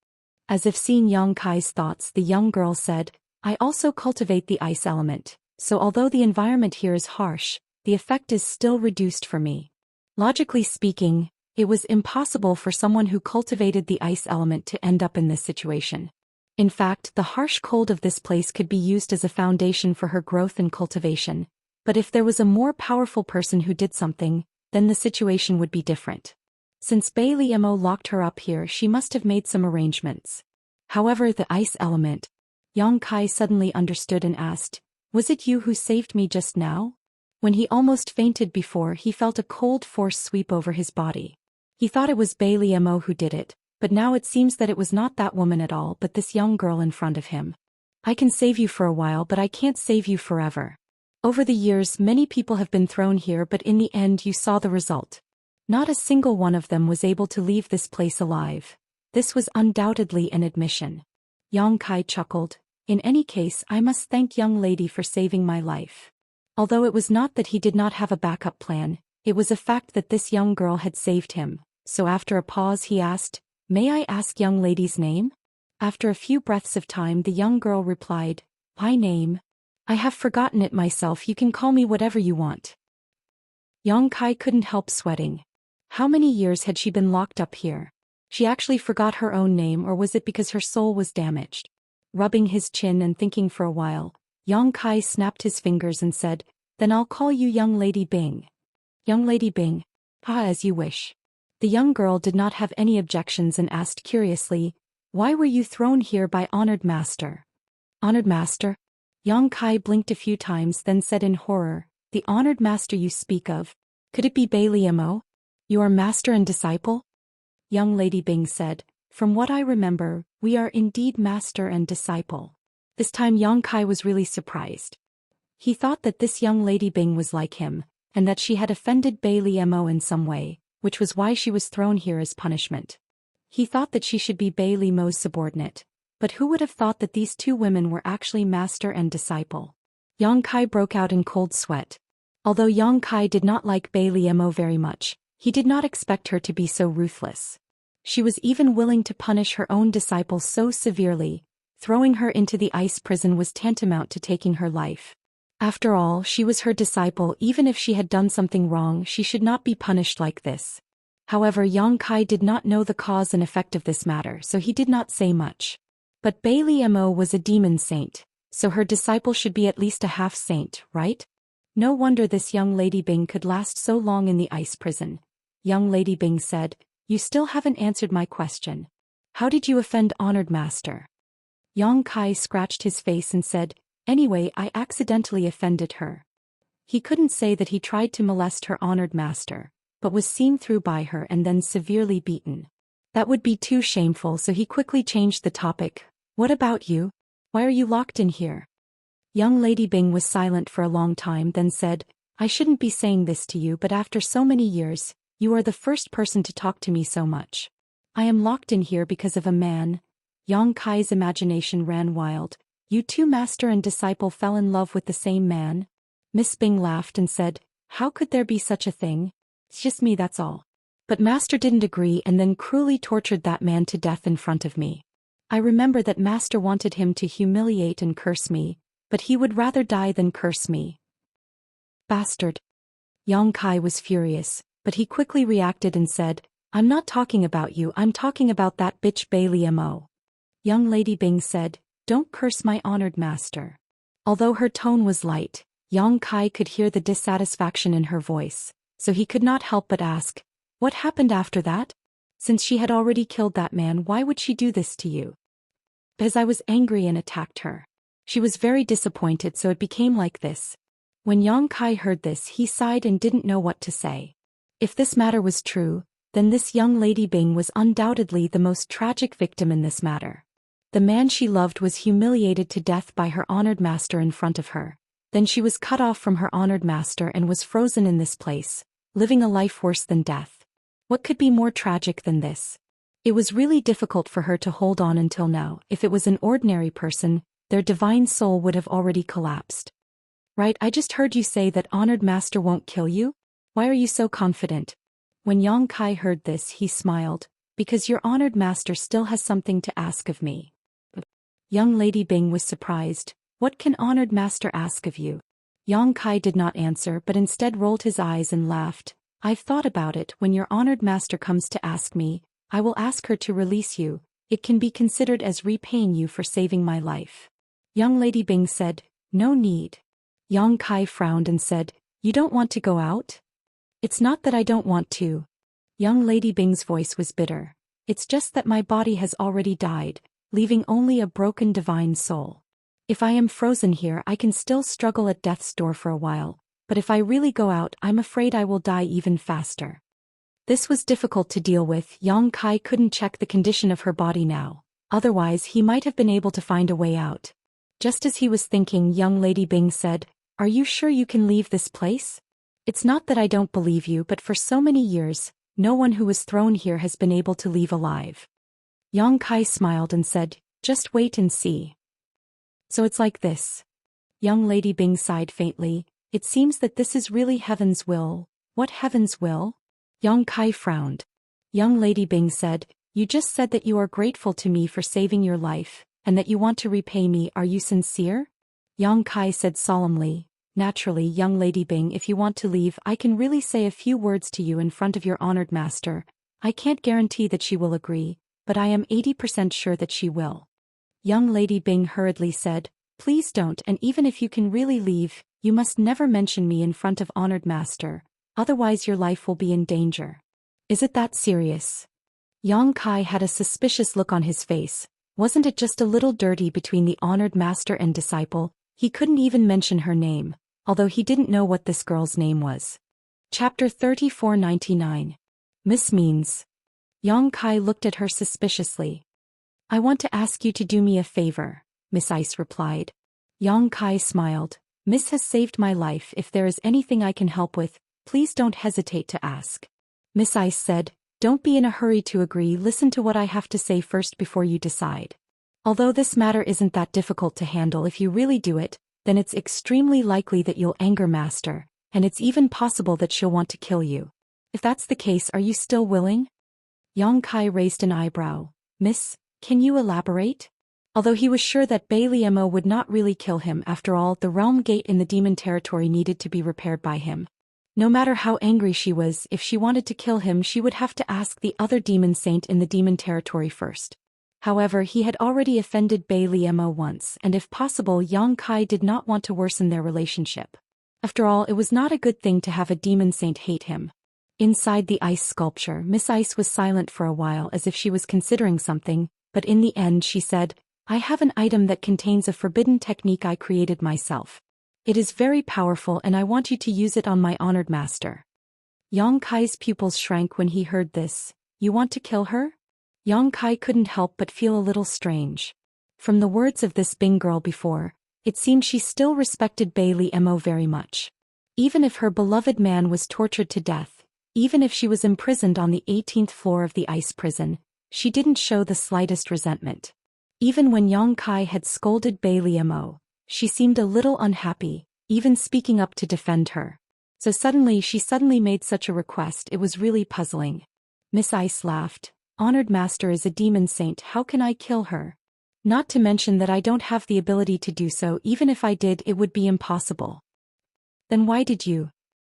As if seeing Yang Kai's thoughts, the young girl said, "I also cultivate the ice element, so although the environment here is harsh, the effect is still reduced for me." Logically speaking, it was impossible for someone who cultivated the ice element to end up in this situation. In fact, the harsh cold of this place could be used as a foundation for her growth and cultivation, but if there was a more powerful person who did something, then the situation would be different. Since Bailiamo locked her up here, she must have made some arrangements. However, the ice element, Yang Kai suddenly understood and asked, "Was it you who saved me just now?" When he almost fainted before, he felt a cold force sweep over his body. He thought it was Bailiamo who did it, but now it seems that it was not that woman at all but this young girl in front of him. "I can save you for a while, but I can't save you forever. Over the years many people have been thrown here, but in the end you saw the result. Not a single one of them was able to leave this place alive. This was undoubtedly an admission." Yang Kai chuckled. "In any case, I must thank young lady for saving my life." Although it was not that he did not have a backup plan, it was a fact that this young girl had saved him, so after a pause he asked, "May I ask young lady's name?" After a few breaths of time the young girl replied, "My name? I have forgotten it myself, you can call me whatever you want." Yang Kai couldn't help sweating. How many years had she been locked up here? She actually forgot her own name, or was it because her soul was damaged? Rubbing his chin and thinking for a while, Yang Kai snapped his fingers and said, "Then I'll call you young lady Bing." "Young lady Bing." "Ah, as you wish." The young girl did not have any objections and asked curiously, "Why were you thrown here by honored master?" "Honored master?" Yang Kai blinked a few times, then said in horror, "The honored master you speak of? Could it be Bailiamo? You are master and disciple?" Young lady Bing said, "From what I remember, we are indeed master and disciple." This time Yang Kai was really surprised. He thought that this young lady Bing was like him, and that she had offended Bailey Mo in some way, which was why she was thrown here as punishment. He thought that she should be Bailey Mo's subordinate, but who would have thought that these two women were actually master and disciple? Yang Kai broke out in cold sweat. Although Yang Kai did not like Bailey Mo very much, he did not expect her to be so ruthless. She was even willing to punish her own disciple so severely. Throwing her into the ice prison was tantamount to taking her life. After all, she was her disciple. Even if she had done something wrong, she should not be punished like this. However, Yang Kai did not know the cause and effect of this matter, so he did not say much. But Bailey Mo was a demon saint, so her disciple should be at least a half-saint, right? No wonder this young Lady Bing could last so long in the ice prison. Young Lady Bing said, "You still haven't answered my question. How did you offend Honored Master?" Yang Kai scratched his face and said, "Anyway, I accidentally offended her." He couldn't say that he tried to molest her Honored Master, but was seen through by her and then severely beaten. That would be too shameful, so he quickly changed the topic. "What about you? Why are you locked in here?" Young Lady Bing was silent for a long time, then said, "I shouldn't be saying this to you, but after so many years, you are the first person to talk to me so much. I am locked in here because of a man." Yang Kai's imagination ran wild. "You two master and disciple fell in love with the same man?" Miss Bing laughed and said, "How could there be such a thing? It's just me, that's all. But Master didn't agree and then cruelly tortured that man to death in front of me. I remember that Master wanted him to humiliate and curse me, but he would rather die than curse me. Bastard." Yang Kai was furious, but he quickly reacted and said, "I'm not talking about you, I'm talking about that bitch Bailey Mo." Young Lady Bing said, "Don't curse my honored master." Although her tone was light, Yang Kai could hear the dissatisfaction in her voice, so he could not help but ask, "What happened after that? Since she had already killed that man, why would she do this to you?" "Because I was angry and attacked her. She was very disappointed, so it became like this." When Yang Kai heard this, he sighed and didn't know what to say. If this matter was true, then this young Lady Bing was undoubtedly the most tragic victim in this matter. The man she loved was humiliated to death by her honored master in front of her. Then she was cut off from her honored master and was frozen in this place, living a life worse than death. What could be more tragic than this? It was really difficult for her to hold on until now. If it was an ordinary person, their divine soul would have already collapsed. "Right, I just heard you say that honored master won't kill you? Why are you so confident?" When Yang Kai heard this, he smiled, "Because your honored master still has something to ask of me." Young Lady Bing was surprised. "What can honored master ask of you?" Yang Kai did not answer but instead rolled his eyes and laughed. "I've thought about it. When your honored master comes to ask me, I will ask her to release you. It can be considered as repaying you for saving my life." Young Lady Bing said, "No need." Yang Kai frowned and said, "You don't want to go out?" "It's not that I don't want to." Young Lady Bing's voice was bitter. "It's just that my body has already died, leaving only a broken divine soul. If I am frozen here, I can still struggle at death's door for a while, but if I really go out, I'm afraid I will die even faster." This was difficult to deal with. Yang Kai couldn't check the condition of her body now. Otherwise, he might have been able to find a way out. Just as he was thinking, Young Lady Bing said, "Are you sure you can leave this place? It's not that I don't believe you, but for so many years, no one who was thrown here has been able to leave alive." Yang Kai smiled and said, "Just wait and see." "So it's like this." Young Lady Bing sighed faintly. "It seems that this is really heaven's will." "What heaven's will?" Yang Kai frowned. Young Lady Bing said, "You just said that you are grateful to me for saving your life, and that you want to repay me. Are you sincere?" Yang Kai said solemnly, "Naturally, Young Lady Bing, if you want to leave, I can really say a few words to you in front of your honored master. I can't guarantee that she will agree, but I am 80% sure that she will." Young Lady Bing hurriedly said, "Please don't, and even if you can really leave, you must never mention me in front of honored master, otherwise your life will be in danger." "Is it that serious?" Yang Kai had a suspicious look on his face. Wasn't it just a little dirty between the honored master and disciple? He couldn't even mention her name, although he didn't know what this girl's name was. Chapter 3499. Miss Means. Yang Kai looked at her suspiciously. "I want to ask you to do me a favor," Miss Ice replied. Yang Kai smiled. "Miss has saved my life. If there is anything I can help with, Please don't hesitate to ask. Miss Ice said, Don't be in a hurry to agree, listen to what I have to say first before you decide. Although this matter isn't that difficult to handle, if you really do it, then it's extremely likely that you'll anger Master, and it's even possible that she'll want to kill you. If that's the case, are you still willing? Yang Kai raised an eyebrow. Miss, can you elaborate? Although he was sure that Bailey Mo would not really kill him, after all, the realm gate in the demon territory needed to be repaired by him. No matter how angry she was, if she wanted to kill him, she would have to ask the other demon saint in the demon territory first. However, he had already offended Bailey Mo once, and if possible, Yang Kai did not want to worsen their relationship. After all, it was not a good thing to have a demon saint hate him. Inside the ice sculpture, Miss Ice was silent for a while as if she was considering something, but in the end she said, I have an item that contains a forbidden technique I created myself. It is very powerful and I want you to use it on my honored master. Yang Kai's pupils shrank when he heard this. You want to kill her? Yang Kai couldn't help but feel a little strange. From the words of this Bing girl before, it seemed she still respected Bailey Mo very much. Even if her beloved man was tortured to death, even if she was imprisoned on the 18th floor of the ice prison, she didn't show the slightest resentment. Even when Yang Kai had scolded Bailey Mo, she seemed a little unhappy, even speaking up to defend her. So she suddenly made such a request, it was really puzzling. Miss Ice laughed. Honored Master is a demon saint, how can I kill her? Not to mention that I don't have the ability to do so, even if I did it would be impossible. Then why did you?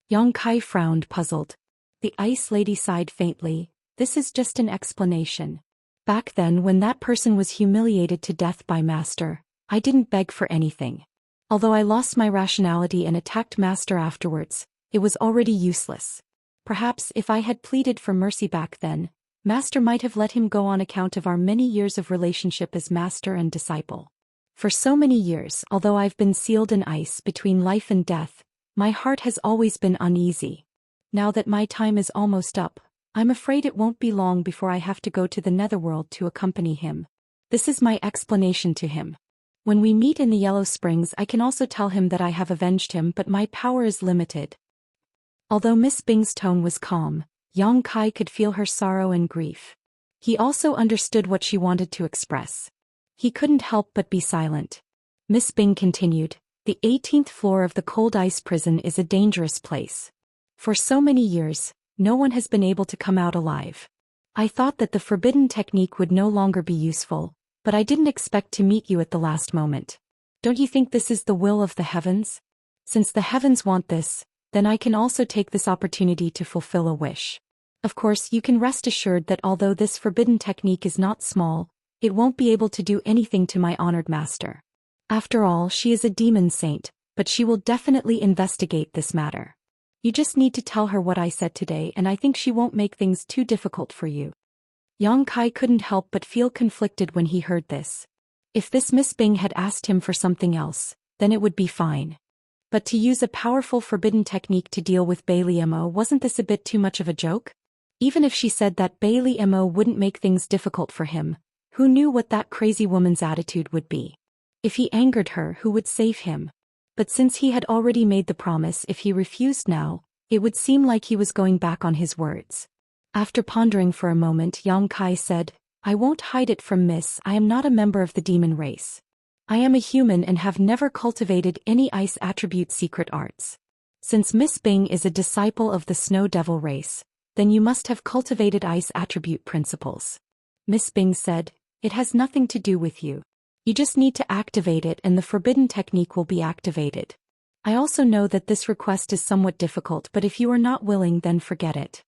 Yang Kai frowned, puzzled. The Ice Lady sighed faintly, this is just an explanation. Back then when that person was humiliated to death by Master, I didn't beg for anything. Although I lost my rationality and attacked Master afterwards, it was already useless. Perhaps if I had pleaded for mercy back then, Master might have let him go on account of our many years of relationship as master and disciple. For so many years, although I've been sealed in ice between life and death, my heart has always been uneasy. Now that my time is almost up, I'm afraid it won't be long before I have to go to the netherworld to accompany him. This is my explanation to him. When we meet in the Yellow Springs, I can also tell him that I have avenged him, but my power is limited. Although Miss Bing's tone was calm, Yang Kai could feel her sorrow and grief. He also understood what she wanted to express. He couldn't help but be silent. Miss Bing continued, the 18th floor of the cold ice prison is a dangerous place. For so many years, no one has been able to come out alive. I thought that the forbidden technique would no longer be useful, but I didn't expect to meet you at the last moment. Don't you think this is the will of the heavens? Since the heavens want this, then I can also take this opportunity to fulfill a wish. Of course, you can rest assured that although this forbidden technique is not small, it won't be able to do anything to my honored master. After all, she is a demon saint, but she will definitely investigate this matter. You just need to tell her what I said today, and I think she won't make things too difficult for you. Yang Kai couldn't help but feel conflicted when he heard this. If this Miss Bing had asked him for something else, then it would be fine. But to use a powerful forbidden technique to deal with Bailey Mo, wasn't this a bit too much of a joke? Even if she said that Bailey Mo wouldn't make things difficult for him, who knew what that crazy woman's attitude would be? If he angered her, who would save him? But since he had already made the promise, if he refused now, it would seem like he was going back on his words. After pondering for a moment, Yang Kai said, I won't hide it from Miss, I am not a member of the demon race. I am a human and have never cultivated any ice attribute secret arts. Since Miss Bing is a disciple of the Snow Devil race, then you must have cultivated ice attribute principles. Miss Bing said, it has nothing to do with you. You just need to activate it and the forbidden technique will be activated. I also know that this request is somewhat difficult, but if you are not willing, then forget it.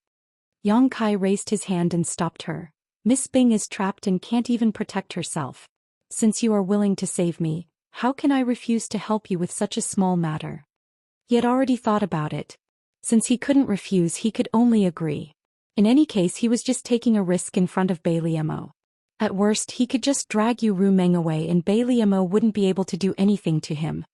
Yang Kai raised his hand and stopped her. Miss Bing is trapped and can't even protect herself. Since you are willing to save me, how can I refuse to help you with such a small matter? He had already thought about it. Since he couldn't refuse, he could only agree. In any case, he was just taking a risk in front of Bailey Mo. At worst, he could just drag Yu Ru Meng away and Bailey Mo wouldn't be able to do anything to him.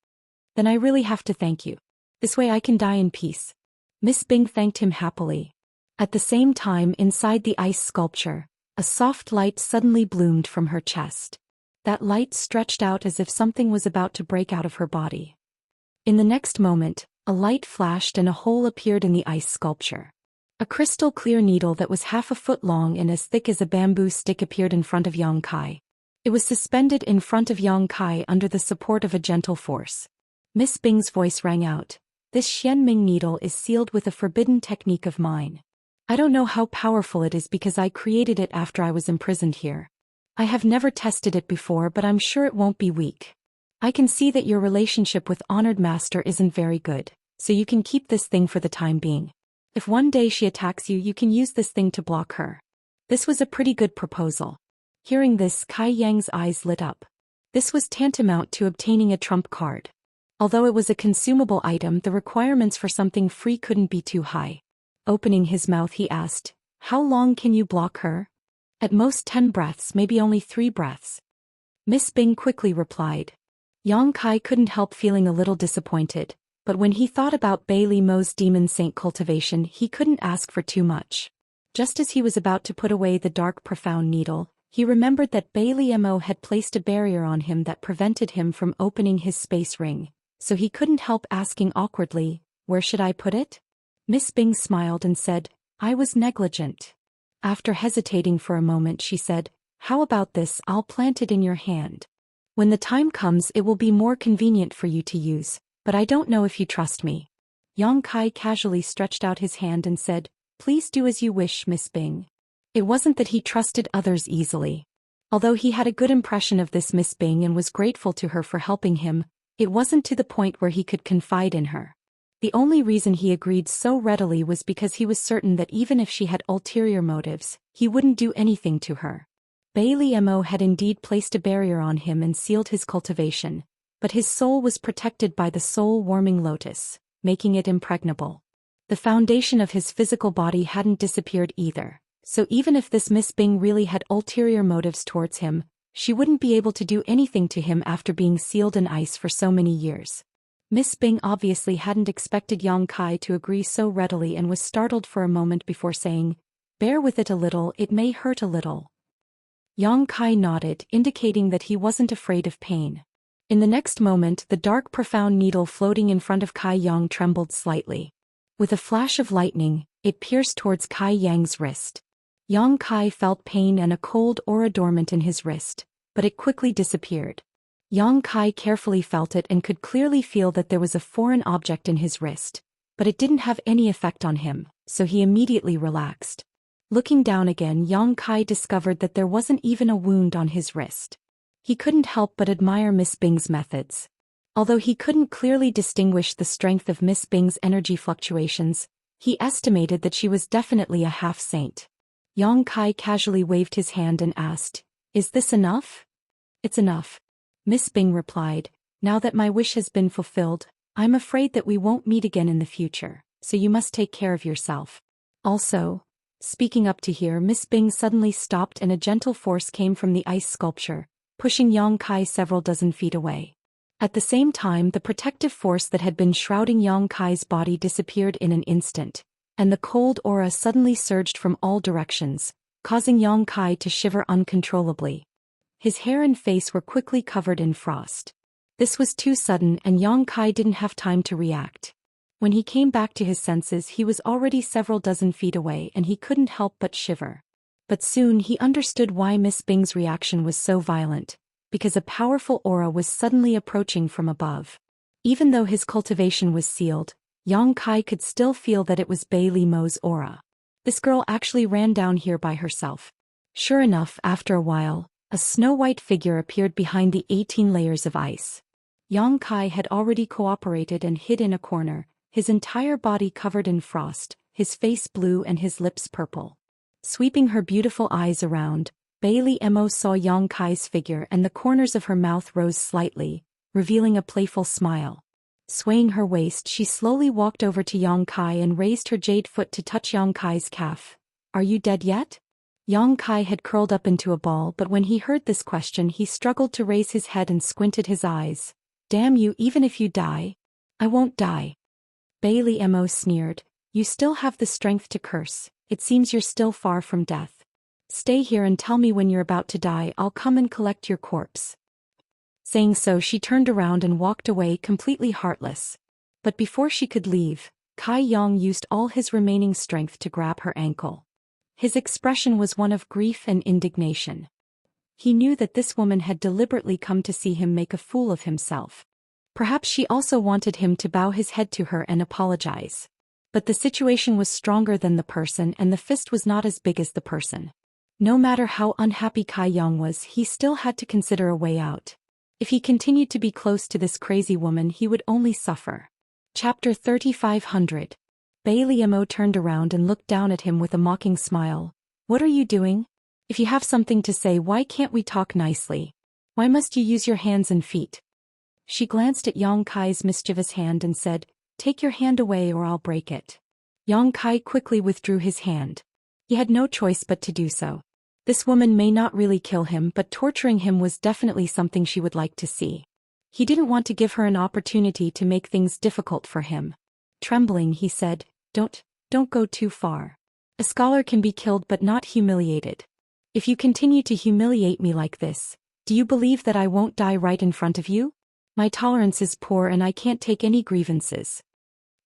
Then I really have to thank you. This way I can die in peace. Miss Bing thanked him happily. At the same time, inside the ice sculpture, a soft light suddenly bloomed from her chest. That light stretched out as if something was about to break out of her body. In the next moment, A light flashed and a hole appeared in the ice sculpture. A crystal-clear needle that was half a foot long and as thick as a bamboo stick appeared in front of Yang Kai. It was suspended in front of Yang Kai under the support of a gentle force. Miss Bing's voice rang out. This Xianming needle is sealed with a forbidden technique of mine. I don't know how powerful it is because I created it after I was imprisoned here. I have never tested it before, but I'm sure it won't be weak. I can see that your relationship with Honored Master isn't very good, so you can keep this thing for the time being. If one day she attacks you, you can use this thing to block her. This was a pretty good proposal. Hearing this, Kai Yang's eyes lit up. This was tantamount to obtaining a trump card. Although it was a consumable item, the requirements for something free couldn't be too high. Opening his mouth, he asked, "How long can you block her?" "At most 10 breaths, maybe only 3 breaths." Miss Bing quickly replied. Yang Kai couldn't help feeling a little disappointed, but when he thought about Bailey Mo's Demon Saint cultivation, he couldn't ask for too much. Just as he was about to put away the dark profound needle, he remembered that Bailey Mo had placed a barrier on him that prevented him from opening his space ring, so he couldn't help asking awkwardly, "Where should I put it?" Miss Bing smiled and said, "I was negligent." After hesitating for a moment, she said, "How about this? I'll plant it in your hand. When the time comes, it will be more convenient for you to use, but I don't know if you trust me." Yang Kai casually stretched out his hand and said, "Please do as you wish, Miss Bing." It wasn't that he trusted others easily. Although he had a good impression of this Miss Bing and was grateful to her for helping him, it wasn't to the point where he could confide in her. The only reason he agreed so readily was because he was certain that even if she had ulterior motives, he wouldn't do anything to her. Bailey Mo had indeed placed a barrier on him and sealed his cultivation, but his soul was protected by the soul-warming lotus, making it impregnable. The foundation of his physical body hadn't disappeared either, so even if this Miss Bing really had ulterior motives towards him, she wouldn't be able to do anything to him after being sealed in ice for so many years. Miss Bing obviously hadn't expected Yang Kai to agree so readily and was startled for a moment before saying, "Bear with it a little, it may hurt a little." Yang Kai nodded, indicating that he wasn't afraid of pain. In the next moment, the dark profound needle floating in front of Kai Yang trembled slightly. With a flash of lightning, it pierced towards Kai Yang's wrist. Yang Kai felt pain and a cold aura dormant in his wrist, but it quickly disappeared. Yang Kai carefully felt it and could clearly feel that there was a foreign object in his wrist, but it didn't have any effect on him, so he immediately relaxed. Looking down again, Yang Kai discovered that there wasn't even a wound on his wrist. He couldn't help but admire Miss Bing's methods. Although he couldn't clearly distinguish the strength of Miss Bing's energy fluctuations, he estimated that she was definitely a half-saint. Yang Kai casually waved his hand and asked, "Is this enough?" "It's enough," Miss Bing replied. "Now that my wish has been fulfilled, I'm afraid that we won't meet again in the future, so you must take care of yourself. Also," speaking up to here, Miss Bing suddenly stopped and a gentle force came from the ice sculpture, pushing Yang Kai several dozen feet away. At the same time, the protective force that had been shrouding Yang Kai's body disappeared in an instant, and the cold aura suddenly surged from all directions, causing Yang Kai to shiver uncontrollably. His hair and face were quickly covered in frost. This was too sudden and Yang Kai didn't have time to react. When he came back to his senses, he was already several dozen feet away and he couldn't help but shiver. But soon he understood why Miss Bing's reaction was so violent, because a powerful aura was suddenly approaching from above. Even though his cultivation was sealed, Yang Kai could still feel that it was Bailey Mo's aura. This girl actually ran down here by herself. Sure enough, after a while, a snow-white figure appeared behind the 18 layers of ice. Yang Kai had already cooperated and hid in a corner, his entire body covered in frost, his face blue and his lips purple. Sweeping her beautiful eyes around, Bailey Mo saw Yang Kai's figure and the corners of her mouth rose slightly, revealing a playful smile. Swaying her waist, she slowly walked over to Yang Kai and raised her jade foot to touch Yang Kai's calf. "Are you dead yet?" Yang Kai had curled up into a ball, but when he heard this question he struggled to raise his head and squinted his eyes. "Damn you, even if you die." "I won't die." Bailey Mo sneered. "You still have the strength to curse. It seems you're still far from death. Stay here and tell me when you're about to die, I'll come and collect your corpse." Saying so, she turned around and walked away completely heartless. But before she could leave, Kai Yong used all his remaining strength to grab her ankle. His expression was one of grief and indignation. He knew that this woman had deliberately come to see him make a fool of himself. Perhaps she also wanted him to bow his head to her and apologize. But the situation was stronger than the person, and the fist was not as big as the person. No matter how unhappy Kai Yong was, he still had to consider a way out. If he continued to be close to this crazy woman, he would only suffer. Chapter 3500. Bailey Mo turned around and looked down at him with a mocking smile. What are you doing? If you have something to say, why can't we talk nicely? Why must you use your hands and feet? She glanced at Yang Kai's mischievous hand and said, Take your hand away or I'll break it. Yang Kai quickly withdrew his hand. He had no choice but to do so. This woman may not really kill him, but torturing him was definitely something she would like to see. He didn't want to give her an opportunity to make things difficult for him. Trembling, he said, Don't go too far. A scholar can be killed but not humiliated. If you continue to humiliate me like this, do you believe that I won't die right in front of you? My tolerance is poor and I can't take any grievances.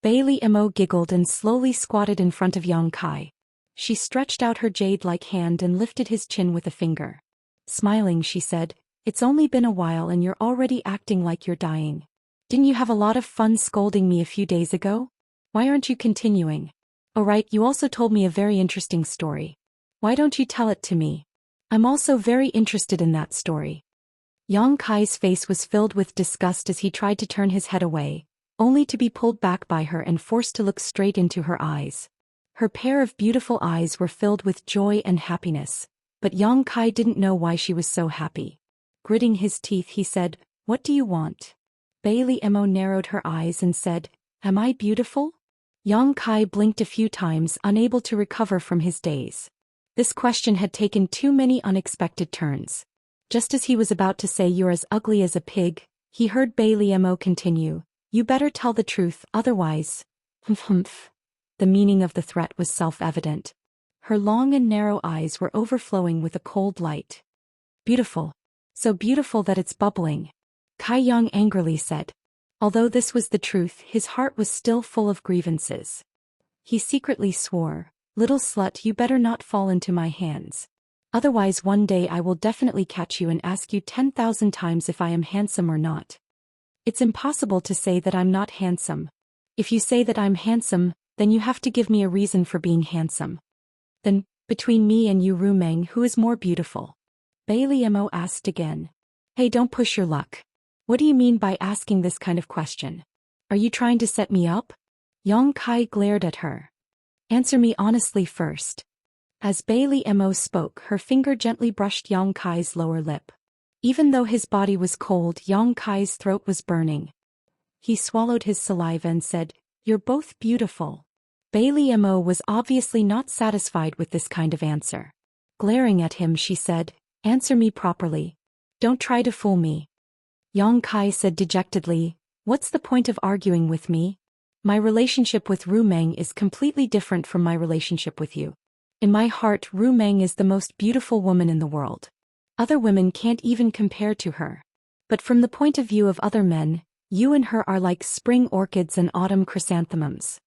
Bailey Mo giggled and slowly squatted in front of Yang Kai. She stretched out her jade-like hand and lifted his chin with a finger. Smiling, she said, It's only been a while and you're already acting like you're dying. Didn't you have a lot of fun scolding me a few days ago? Why aren't you continuing? Oh right, you also told me a very interesting story. Why don't you tell it to me? I'm also very interested in that story. Yang Kai's face was filled with disgust as he tried to turn his head away, only to be pulled back by her and forced to look straight into her eyes. Her pair of beautiful eyes were filled with joy and happiness, but Yang Kai didn't know why she was so happy. Gritting his teeth, he said, What do you want? Bailey Mo narrowed her eyes and said, Am I beautiful? Yang Kai blinked a few times, unable to recover from his daze. This question had taken too many unexpected turns. Just as he was about to say you're as ugly as a pig, he heard Bailey Mo continue, You better tell the truth, otherwise. Humph. The meaning of the threat was self-evident. Her long and narrow eyes were overflowing with a cold light. Beautiful. So beautiful that it's bubbling. Kai Yang angrily said. Although this was the truth, his heart was still full of grievances. He secretly swore, Little slut, you better not fall into my hands. Otherwise one day I will definitely catch you and ask you 10,000 times if I am handsome or not. It's impossible to say that I'm not handsome. If you say that I'm handsome, then you have to give me a reason for being handsome. Then, between me and you Rumeng, who is more beautiful? Bailey Mo asked again. Hey, don't push your luck. What do you mean by asking this kind of question? Are you trying to set me up? Yang Kai glared at her. Answer me honestly first. As Bailey Mo spoke, her finger gently brushed Yang Kai's lower lip. Even though his body was cold, Yang Kai's throat was burning. He swallowed his saliva and said, You're both beautiful. Bailey Mo was obviously not satisfied with this kind of answer. Glaring at him, she said, Answer me properly. Don't try to fool me. Yang Kai said dejectedly, What's the point of arguing with me? My relationship with Rumeng is completely different from my relationship with you. In my heart, Rumeng is the most beautiful woman in the world. Other women can't even compare to her. But from the point of view of other men, you and her are like spring orchids and autumn chrysanthemums.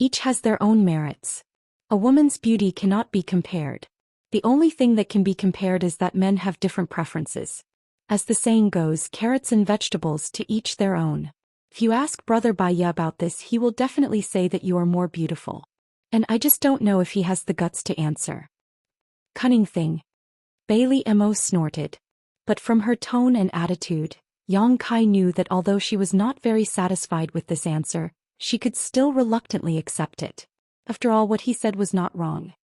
Each has their own merits. A woman's beauty cannot be compared. The only thing that can be compared is that men have different preferences. As the saying goes, carrots and vegetables to each their own. If you ask Brother Baya about this, he will definitely say that you are more beautiful. And I just don't know if he has the guts to answer. Cunning thing. Bailey Mo snorted. But from her tone and attitude, Yang Kai knew that although she was not very satisfied with this answer, she could still reluctantly accept it. After all, what he said was not wrong.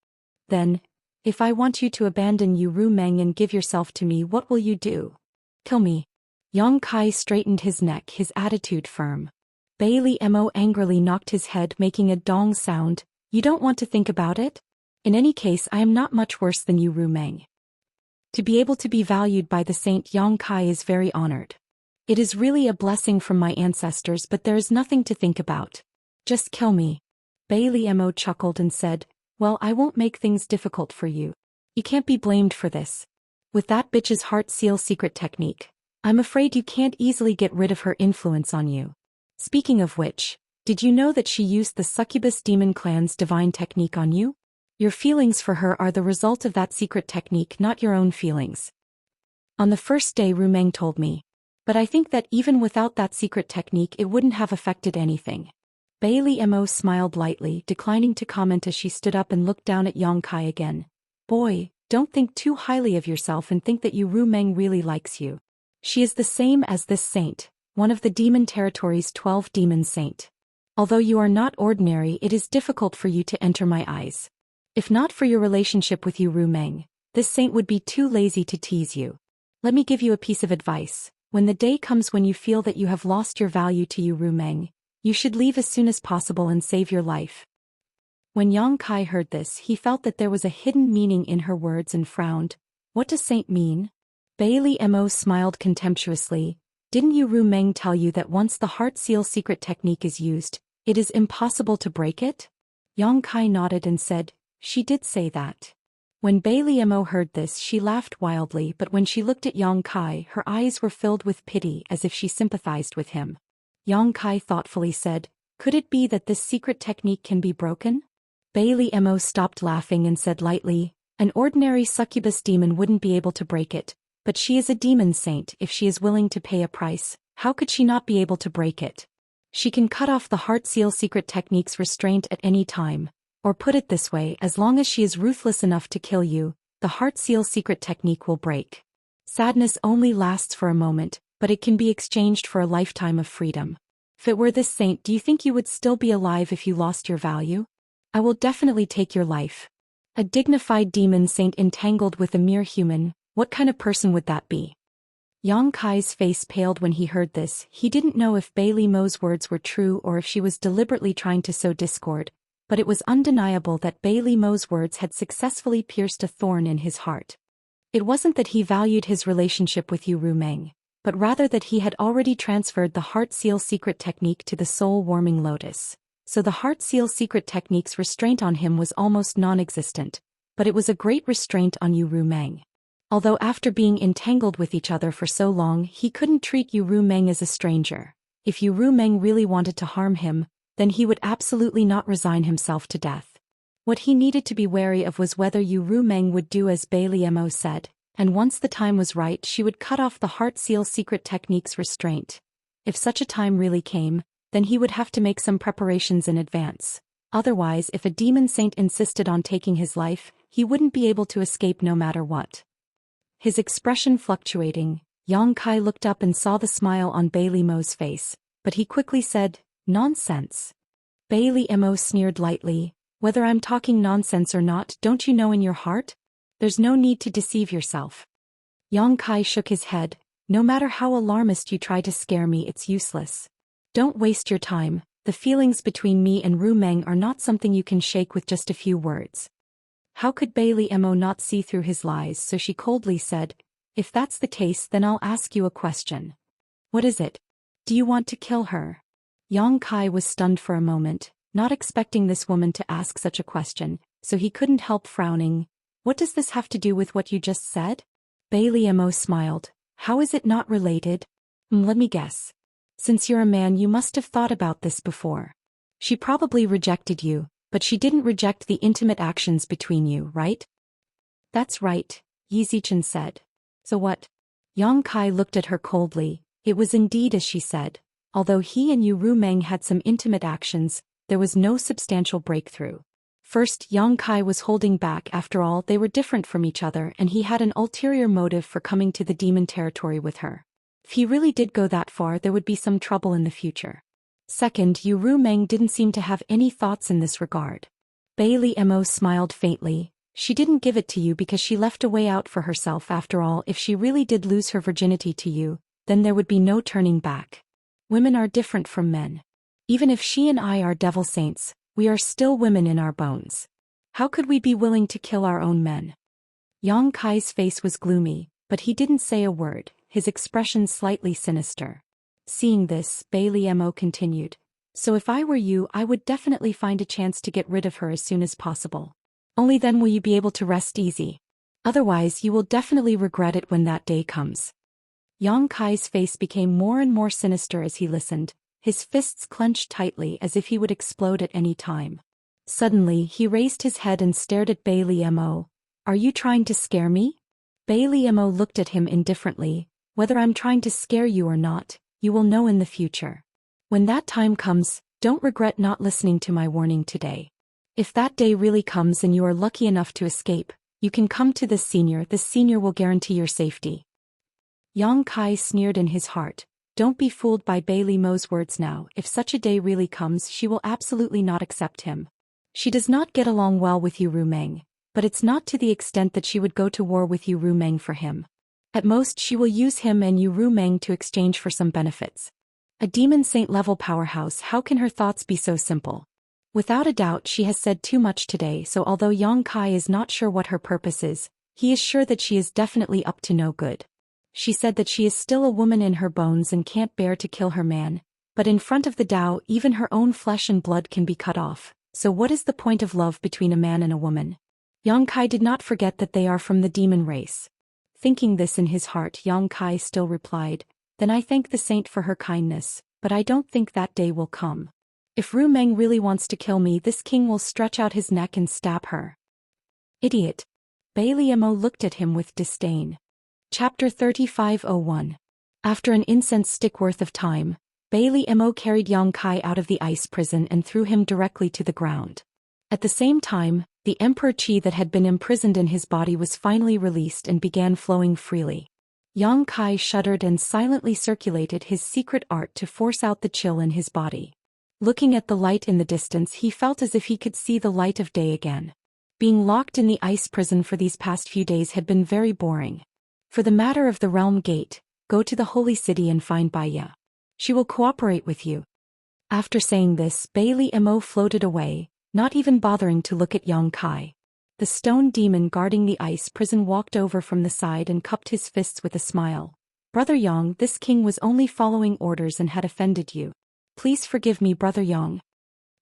Then, if I want you to abandon you Rumeng and give yourself to me, what will you do? Kill me. Yang Kai straightened his neck, his attitude firm. Bailey Mo angrily knocked his head, making a dong sound. You don't want to think about it? In any case, I am not much worse than you Rumeng. To be able to be valued by the saint Yang Kai is very honored. It is really a blessing from my ancestors, but there is nothing to think about. Just kill me. Bailey Mo chuckled and said, Well, I won't make things difficult for you. You can't be blamed for this. With that bitch's heart seal secret technique, I'm afraid you can't easily get rid of her influence on you. Speaking of which, Did you know that she used the succubus demon clan's divine technique on you? Your feelings for her are the result of that secret technique, not your own feelings. On the first day Rumeng told me. But I think that even without that secret technique it wouldn't have affected anything. Bailey Mo smiled lightly, declining to comment as she stood up and looked down at Yang Kai again. Boy, don't think too highly of yourself and think that Rumeng really likes you. She is the same as this saint, one of the demon territory's 12 demon saint. Although you are not ordinary, it is difficult for you to enter my eyes. If not for your relationship with Rumeng, this saint would be too lazy to tease you. Let me give you a piece of advice. When the day comes when you feel that you have lost your value to Rumeng, you should leave as soon as possible and save your life. When Yang Kai heard this, he felt that there was a hidden meaning in her words and frowned. What does saint mean? Bailey Mo smiled contemptuously. Didn't Rumeng tell you that once the heart seal secret technique is used, it is impossible to break it? Yang Kai nodded and said, she did say that. When Bailey Mo heard this, she laughed wildly, but when she looked at Yang Kai, her eyes were filled with pity as if she sympathized with him. Yang Kai thoughtfully said, could it be that this secret technique can be broken? Bailey Mo stopped laughing and said lightly, an ordinary succubus demon wouldn't be able to break it, but she is a demon saint. If she is willing to pay a price, how could she not be able to break it? She can cut off the heart seal secret technique's restraint at any time. Or put it this way, as long as she is ruthless enough to kill you, the heart seal secret technique will break. Sadness only lasts for a moment, but it can be exchanged for a lifetime of freedom. If it were this saint, do you think you would still be alive if you lost your value? I will definitely take your life. A dignified demon saint entangled with a mere human, what kind of person would that be? Yang Kai's face paled when he heard this. He didn't know if Bailey Mo's words were true or if she was deliberately trying to sow discord. But it was undeniable that Bailey Mo's words had successfully pierced a thorn in his heart. It wasn't that he valued his relationship with Rumeng, but rather that he had already transferred the heart seal secret technique to the soul-warming lotus. So the heart seal secret technique's restraint on him was almost non-existent, but it was a great restraint on Rumeng. Although after being entangled with each other for so long, he couldn't treat Rumeng as a stranger. If Rumeng really wanted to harm him, then he would absolutely not resign himself to death. What he needed to be wary of was whether Rumeng would do as Bailey Mo said, and once the time was right she would cut off the heart seal secret technique's restraint. If such a time really came, then he would have to make some preparations in advance. Otherwise, if a demon saint insisted on taking his life, he wouldn't be able to escape no matter what. His expression fluctuating, Yang Kai looked up and saw the smile on Bailey Mo's face, but he quickly said, nonsense. Bailey Mo sneered lightly, whether I'm talking nonsense or not, don't you know in your heart? There's no need to deceive yourself. Yang Kai shook his head, no matter how alarmist you try to scare me, it's useless. Don't waste your time, the feelings between me and Rumeng are not something you can shake with just a few words. How could Bailey Mo not see through his lies, so she coldly said, if that's the case then I'll ask you a question. What is it? Do you want to kill her? Yang Kai was stunned for a moment, not expecting this woman to ask such a question, so he couldn't help frowning. What does this have to do with what you just said? Bailey Mo smiled. How is it not related? Let me guess. Since you're a man you must have thought about this before. She probably rejected you, but she didn't reject the intimate actions between you, right? That's right, Yizichan said. So what? Yang Kai looked at her coldly. It was indeed as she said. Although he and Rumeng had some intimate actions, there was no substantial breakthrough. First, Yang Kai was holding back. After all, they were different from each other and he had an ulterior motive for coming to the demon territory with her. If he really did go that far, there would be some trouble in the future. Second, Rumeng didn't seem to have any thoughts in this regard. Bailey Mo smiled faintly. She didn't give it to you because she left a way out for herself. After all, if she really did lose her virginity to you, then there would be no turning back. Women are different from men. Even if she and I are devil saints, we are still women in our bones. How could we be willing to kill our own men? Yang Kai's face was gloomy, but he didn't say a word, his expression slightly sinister. Seeing this, Bailey Mo continued, so if I were you, I would definitely find a chance to get rid of her as soon as possible. Only then will you be able to rest easy. Otherwise, you will definitely regret it when that day comes. Yang Kai's face became more and more sinister as he listened, his fists clenched tightly as if he would explode at any time. Suddenly, he raised his head and stared at Bailey Mo. "Are you trying to scare me?" Bailey Mo looked at him indifferently. "Whether I'm trying to scare you or not, you will know in the future. When that time comes, don't regret not listening to my warning today. If that day really comes and you are lucky enough to escape, you can come to this senior will guarantee your safety." Yang Kai sneered in his heart. Don't be fooled by Bailey Mo's words now. If such a day really comes, she will absolutely not accept him. She does not get along well with Yu Rumeng, but it's not to the extent that she would go to war with Yu Rumeng for him. At most she will use him and Yu Rumeng to exchange for some benefits. A demon saint level powerhouse, how can her thoughts be so simple? Without a doubt she has said too much today, so although Yang Kai is not sure what her purpose is, he is sure that she is definitely up to no good. She said that she is still a woman in her bones and can't bear to kill her man, but in front of the Tao even her own flesh and blood can be cut off, so what is the point of love between a man and a woman? Yang Kai did not forget that they are from the demon race. Thinking this in his heart, Yang Kai still replied, "Then I thank the saint for her kindness, but I don't think that day will come. If Rumeng really wants to kill me, this king will stretch out his neck and stab her." Idiot. Bailey Mo looked at him with disdain. Chapter 3501. After an incense stick worth of time, Bailey Mo carried Yang Kai out of the ice prison and threw him directly to the ground. At the same time, the Emperor Qi that had been imprisoned in his body was finally released and began flowing freely. Yang Kai shuddered and silently circulated his secret art to force out the chill in his body. Looking at the light in the distance, he felt as if he could see the light of day again. Being locked in the ice prison for these past few days had been very boring. For the matter of the realm gate, go to the holy city and find Baiya. She will cooperate with you. After saying this, Bailey Mo floated away, not even bothering to look at Yang Kai. The stone demon guarding the ice prison walked over from the side and cupped his fists with a smile. "Brother Yang, this king was only following orders and had offended you. Please forgive me, Brother Yang."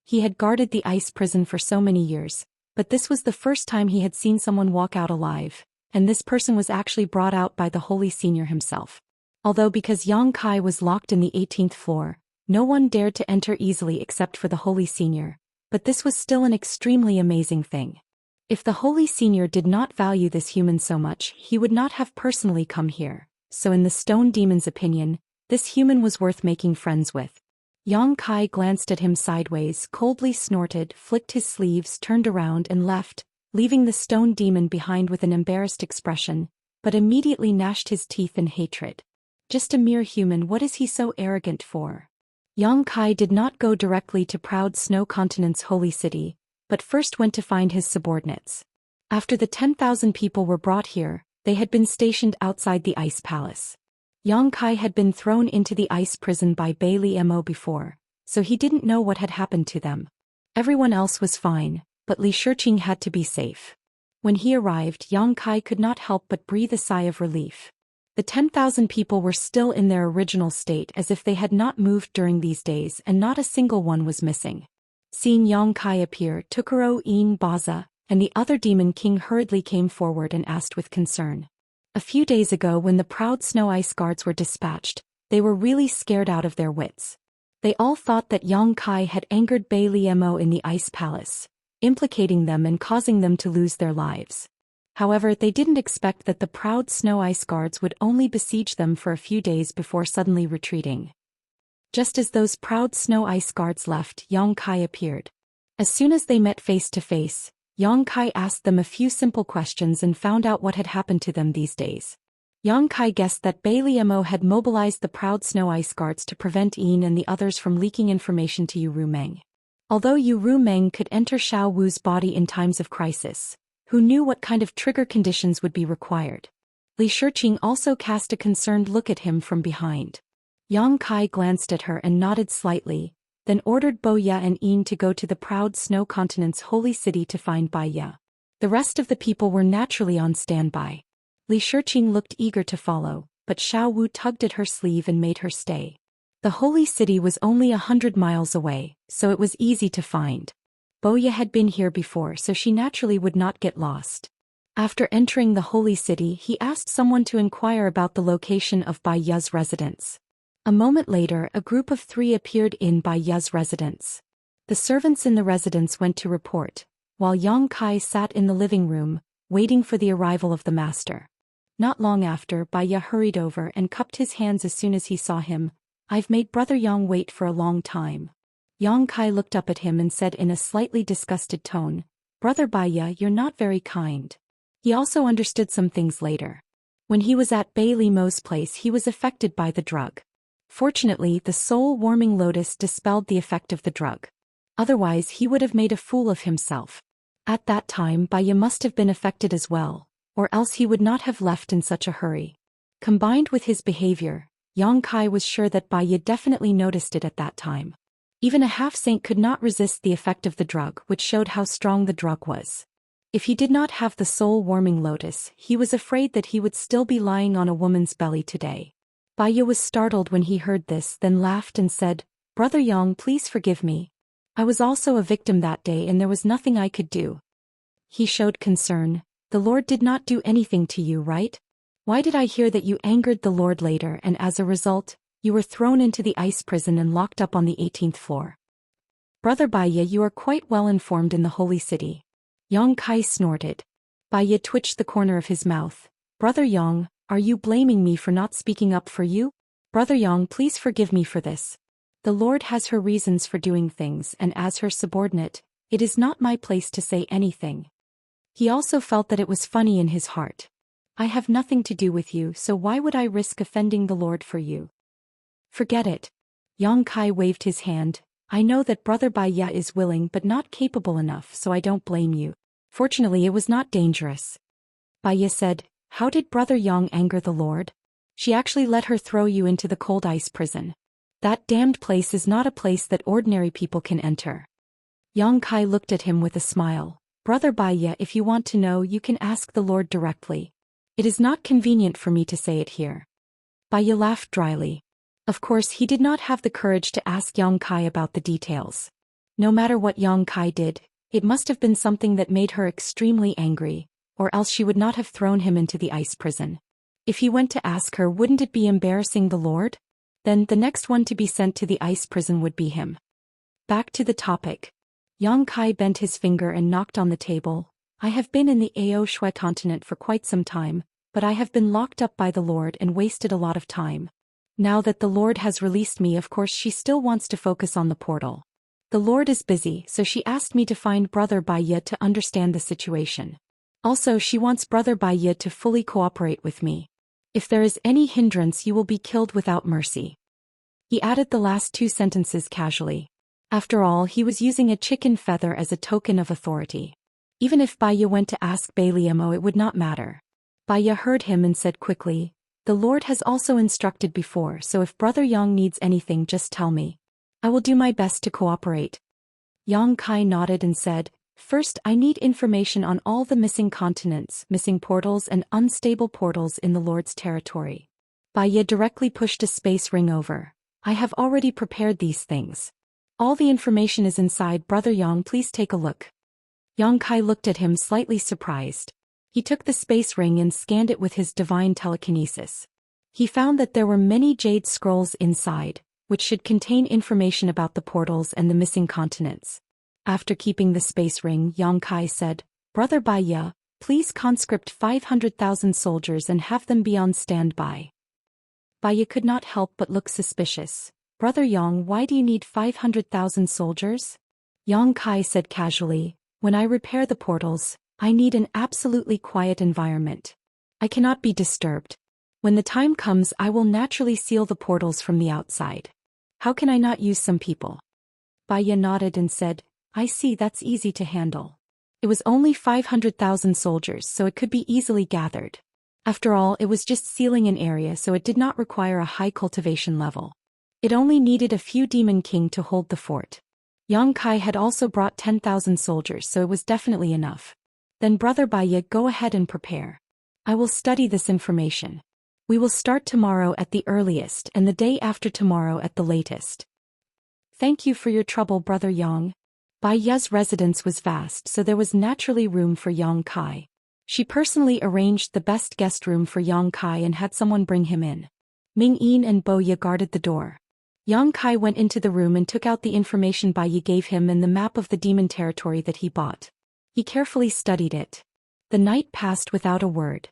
He had guarded the ice prison for so many years, but this was the first time he had seen someone walk out alive, and this person was actually brought out by the holy senior himself. Although because Yang Kai was locked in the 18th floor, no one dared to enter easily except for the holy senior, but this was still an extremely amazing thing. If the holy senior did not value this human so much, he would not have personally come here, so in the stone demon's opinion, this human was worth making friends with. Yang Kai glanced at him sideways, coldly snorted, flicked his sleeves, turned around and left, leaving the stone demon behind with an embarrassed expression, but immediately gnashed his teeth in hatred. Just a mere human, what is he so arrogant for? Yang Kai did not go directly to proud Snow Continent's holy city, but first went to find his subordinates. After the 10,000 people were brought here, they had been stationed outside the ice palace. Yang Kai had been thrown into the ice prison by Bailey Mo before, so he didn't know what had happened to them. Everyone else was fine, but Li Shiqing had to be safe. When he arrived, Yang Kai could not help but breathe a sigh of relief. The 10,000 people were still in their original state as if they had not moved during these days and not a single one was missing. Seeing Yang Kai appear, Tukuro In Baza, and the other demon king hurriedly came forward and asked with concern. A few days ago when the proud snow ice guards were dispatched, they were really scared out of their wits. They all thought that Yang Kai had angered Bailey Mo in the ice palace, implicating them and causing them to lose their lives. However, they didn't expect that the proud snow ice guards would only besiege them for a few days before suddenly retreating. Just as those proud snow ice guards left, Yang Kai appeared. As soon as they met face to face, Yang Kai asked them a few simple questions and found out what had happened to them these days. Yang Kai guessed that Bailey Mo had mobilized the proud snow ice guards to prevent Yin and the others from leaking information to Yu Rumeng. Although Yu Rumeng could enter Xiao Wu's body in times of crisis, who knew what kind of trigger conditions would be required? Li Shiqing also cast a concerned look at him from behind. Yang Kai glanced at her and nodded slightly, then ordered Bo Ya and Yin to go to the proud Snow Continent's holy city to find Bai Ya. The rest of the people were naturally on standby. Li Shiqing looked eager to follow, but Xiao Wu tugged at her sleeve and made her stay. The holy city was only 100 miles away, so it was easy to find. Bo Ya had been here before, so she naturally would not get lost. After entering the holy city, he asked someone to inquire about the location of Bai Ya's residence. A moment later, a group of 3 appeared in Bai Ye's residence. The servants in the residence went to report, while Yang Kai sat in the living room, waiting for the arrival of the master. Not long after, Bai Ye hurried over and cupped his hands as soon as he saw him. "I've made Brother Yang wait for a long time." Yang Kai looked up at him and said in a slightly disgusted tone, "Brother Bai Ye, you're not very kind." He also understood some things later. When he was at Bai Li Mo's place, he was affected by the drug. Fortunately, the soul-warming lotus dispelled the effect of the drug. Otherwise, he would have made a fool of himself. At that time, Bai Ye must have been affected as well, or else he would not have left in such a hurry. Combined with his behavior, Yang Kai was sure that Bai Ye definitely noticed it at that time. Even a half-saint could not resist the effect of the drug, which showed how strong the drug was. If he did not have the soul-warming lotus, he was afraid that he would still be lying on a woman's belly today. Bai Ye was startled when he heard this, then laughed and said, "Brother Yang, please forgive me. I was also a victim that day and there was nothing I could do." He showed concern. "The Lord did not do anything to you, right? Why did I hear that you angered the Lord later and as a result, you were thrown into the ice prison and locked up on the 18th floor? Brother Bai Ye, you are quite well informed in the holy city." Yang Kai snorted. Bai Ye twitched the corner of his mouth. "Brother Yang, are you blaming me for not speaking up for you? Brother Yang, please forgive me for this. The Lord has her reasons for doing things, and as her subordinate, it is not my place to say anything." He also felt that it was funny in his heart. "I have nothing to do with you, so why would I risk offending the Lord for you?" "Forget it." Yang Kai waved his hand. "I know that Brother Bai Ye is willing but not capable enough, so I don't blame you. Fortunately, it was not dangerous." Bai Ye said, "How did Brother Yang anger the Lord? She actually let her throw you into the cold ice prison. That damned place is not a place that ordinary people can enter." Yang Kai looked at him with a smile. "Brother Bai Ye, if you want to know, you can ask the Lord directly. It is not convenient for me to say it here." Bai Ye laughed dryly. Of course, he did not have the courage to ask Yang Kai about the details. No matter what Yang Kai did, it must have been something that made her extremely angry, or else she would not have thrown him into the ice prison. If he went to ask her, wouldn't it be embarrassing the Lord? Then the next one to be sent to the ice prison would be him. Back to the topic. Yang Kai bent his finger and knocked on the table. "I have been in the Ao Shui continent for quite some time, but I have been locked up by the Lord and wasted a lot of time. Now that the Lord has released me, of course she still wants to focus on the portal. The Lord is busy, so she asked me to find Brother Bai Ye to understand the situation. Also, she wants Brother Bai Ye to fully cooperate with me. If there is any hindrance, you will be killed without mercy." He added the last 2 sentences casually. After all, he was using a chicken feather as a token of authority. Even if Bai Ye went to ask Bai Li Mo, it would not matter. Bai Ye heard him and said quickly, "The Lord has also instructed before, so if Brother Yang needs anything, just tell me. I will do my best to cooperate." Yang Kai nodded and said, "First, I need information on all the missing continents, missing portals and unstable portals in the Lord's territory." Bai Ye directly pushed a space ring over. "I have already prepared these things. All the information is inside. Brother Yang, please take a look." Yang Kai looked at him slightly surprised. He took the space ring and scanned it with his divine telekinesis. He found that there were many jade scrolls inside, which should contain information about the portals and the missing continents. After keeping the space ring, Yang Kai said, "Brother Bai Ye, please conscript 500,000 soldiers and have them be on standby." Bai Ye could not help but look suspicious. "Brother Yang, why do you need 500,000 soldiers?" Yang Kai said casually, "When I repair the portals, I need an absolutely quiet environment. I cannot be disturbed. When the time comes, I will naturally seal the portals from the outside. How can I not use some people?" Bai Ye nodded and said, "I see, that's easy to handle. It was only 500,000 soldiers, so it could be easily gathered. After all, it was just sealing an area, so it did not require a high cultivation level. It only needed a few Demon King to hold the fort." Yang Kai had also brought 10,000 soldiers, so it was definitely enough. "Then Brother Bai Ye, go ahead and prepare. I will study this information. We will start tomorrow at the earliest and the day after tomorrow at the latest." "Thank you for your trouble, Brother Yang." Bai Ye's residence was vast, so there was naturally room for Yang Kai. She personally arranged the best guest room for Yang Kai and had someone bring him in. Ming Yin and Bo Ye guarded the door. Yang Kai went into the room and took out the information Bai Ye gave him and the map of the demon territory that he bought. He carefully studied it. The night passed without a word.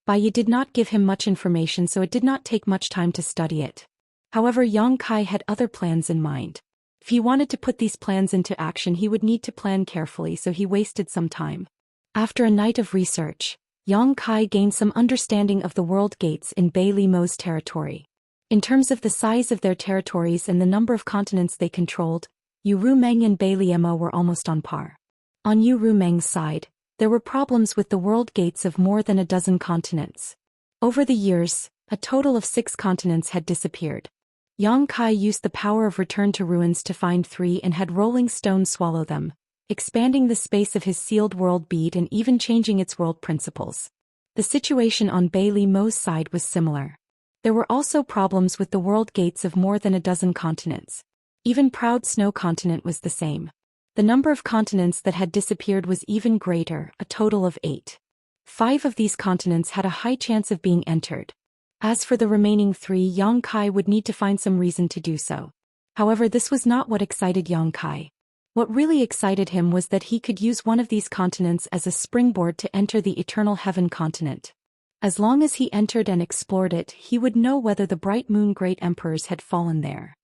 Bai Ye did not give him much information, so it did not take much time to study it. However, Yang Kai had other plans in mind. If he wanted to put these plans into action, he would need to plan carefully, so he wasted some time. After a night of research, Yang Kai gained some understanding of the world gates in Bai Li Mo's territory. In terms of the size of their territories and the number of continents they controlled, Yu Rumeng and Bai Li Mo were almost on par. On Yu Rumeng's side, there were problems with the world gates of more than a dozen continents. Over the years, a total of 6 continents had disappeared. Yang Kai used the power of Return to Ruins to find 3 and had Rolling Stone swallow them, expanding the space of his sealed world bead and even changing its world principles. The situation on Bai Li Mo's side was similar. There were also problems with the world gates of more than a dozen continents. Even Proud Snow Continent was the same. The number of continents that had disappeared was even greater, a total of 8. 5 of these continents had a high chance of being entered. As for the remaining 3, Yang Kai would need to find some reason to do so. However, this was not what excited Yang Kai. What really excited him was that he could use one of these continents as a springboard to enter the Eternal Heaven continent. As long as he entered and explored it, he would know whether the Bright Moon Great Emperors had fallen there.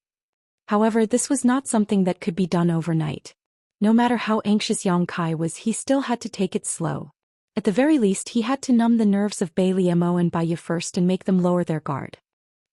However, this was not something that could be done overnight. No matter how anxious Yang Kai was, he still had to take it slow. At the very least, he had to numb the nerves of Bai Li Mo and Bai Ye first and make them lower their guard.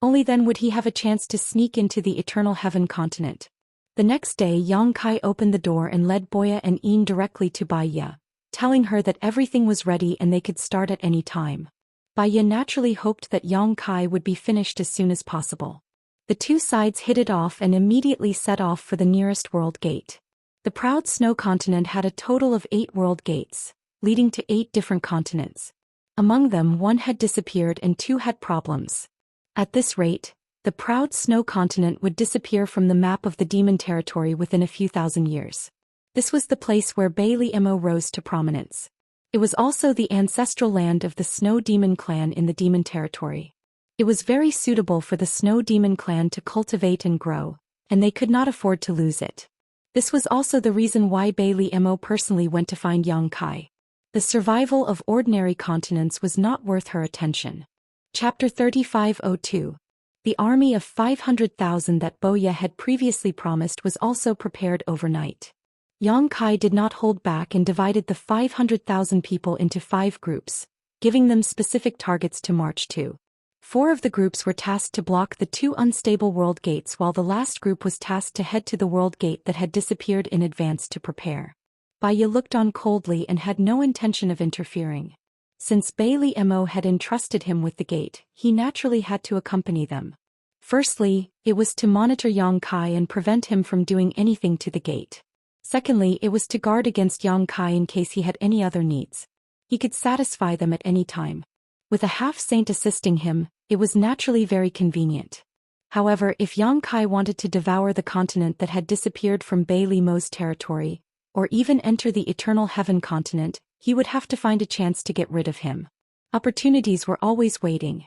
Only then would he have a chance to sneak into the Eternal Heaven continent. The next day, Yang Kai opened the door and led Boya and Yin directly to Bai Ye, telling her that everything was ready and they could start at any time. Bai Ye naturally hoped that Yang Kai would be finished as soon as possible. The two sides hit it off and immediately set off for the nearest world gate. The Proud Snow Continent had a total of 8 world gates, leading to 8 different continents. Among them, 1 had disappeared and 2 had problems. At this rate, the Proud Snow Continent would disappear from the map of the demon territory within a few thousand years. This was the place where Bai Li Mo rose to prominence. It was also the ancestral land of the Snow Demon clan in the demon territory. It was very suitable for the Snow Demon clan to cultivate and grow, and they could not afford to lose it. This was also the reason why Bai Li Mo personally went to find Yang Kai. The survival of ordinary continents was not worth her attention. Chapter 3502. The army of 500,000 that Bo Ye had previously promised was also prepared overnight. Yang Kai did not hold back and divided the 500,000 people into 5 groups, giving them specific targets to march to. 4 of the groups were tasked to block the 2 unstable world gates, while the last group was tasked to head to the world gate that had disappeared in advance to prepare. Bai Ye looked on coldly and had no intention of interfering. Since Bai Li Mo had entrusted him with the gate, he naturally had to accompany them. Firstly, it was to monitor Yang Kai and prevent him from doing anything to the gate. Secondly, it was to guard against Yang Kai in case he had any other needs. He could satisfy them at any time. With a half-saint assisting him, it was naturally very convenient. However, if Yang Kai wanted to devour the continent that had disappeared from Bai Li Mo's territory, or even enter the Eternal Heaven continent, he would have to find a chance to get rid of him. Opportunities were always waiting.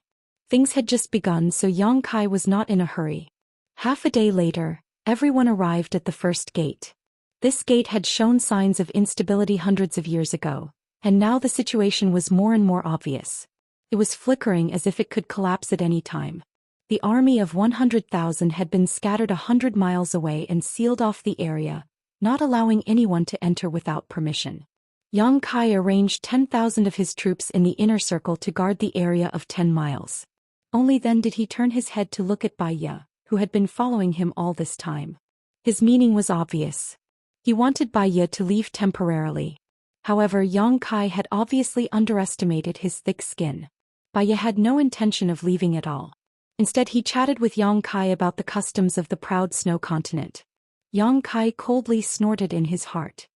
Things had just begun, so Yang Kai was not in a hurry. Half a day later, everyone arrived at the first gate. This gate had shown signs of instability hundreds of years ago, and now the situation was more and more obvious. It was flickering as if it could collapse at any time. The army of 100,000 had been scattered 100 miles away and sealed off the area, not allowing anyone to enter without permission. Yang Kai arranged 10,000 of his troops in the inner circle to guard the area of 10 miles. Only then did he turn his head to look at Bai Ye, who had been following him all this time. His meaning was obvious. He wanted Bai Ye to leave temporarily. However, Yang Kai had obviously underestimated his thick skin. Bai Ye had no intention of leaving at all. Instead, he chatted with Yang Kai about the customs of the Proud Snow Continent. Yang Kai coldly snorted in his heart.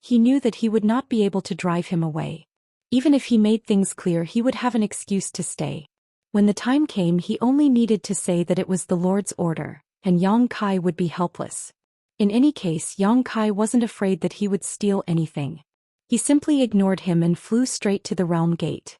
He knew that he would not be able to drive him away. Even if he made things clear, he would have an excuse to stay. When the time came, he only needed to say that it was the Lord's order, and Yang Kai would be helpless. In any case, Yang Kai wasn't afraid that he would steal anything. He simply ignored him and flew straight to the realm gate.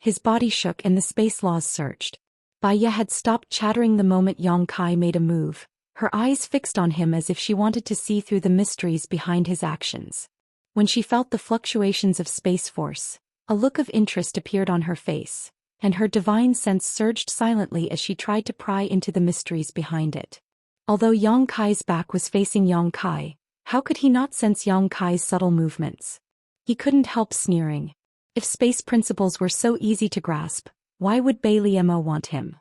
His body shook and the space laws surged. Baya had stopped chattering the moment Yang Kai made a move, her eyes fixed on him as if she wanted to see through the mysteries behind his actions. When she felt the fluctuations of space force, a look of interest appeared on her face, and her divine sense surged silently as she tried to pry into the mysteries behind it. Although Yang Kai's back was facing Yang Kai, how could he not sense Yang Kai's subtle movements? He couldn't help sneering. If space principles were so easy to grasp, why would Bailey Mo want him?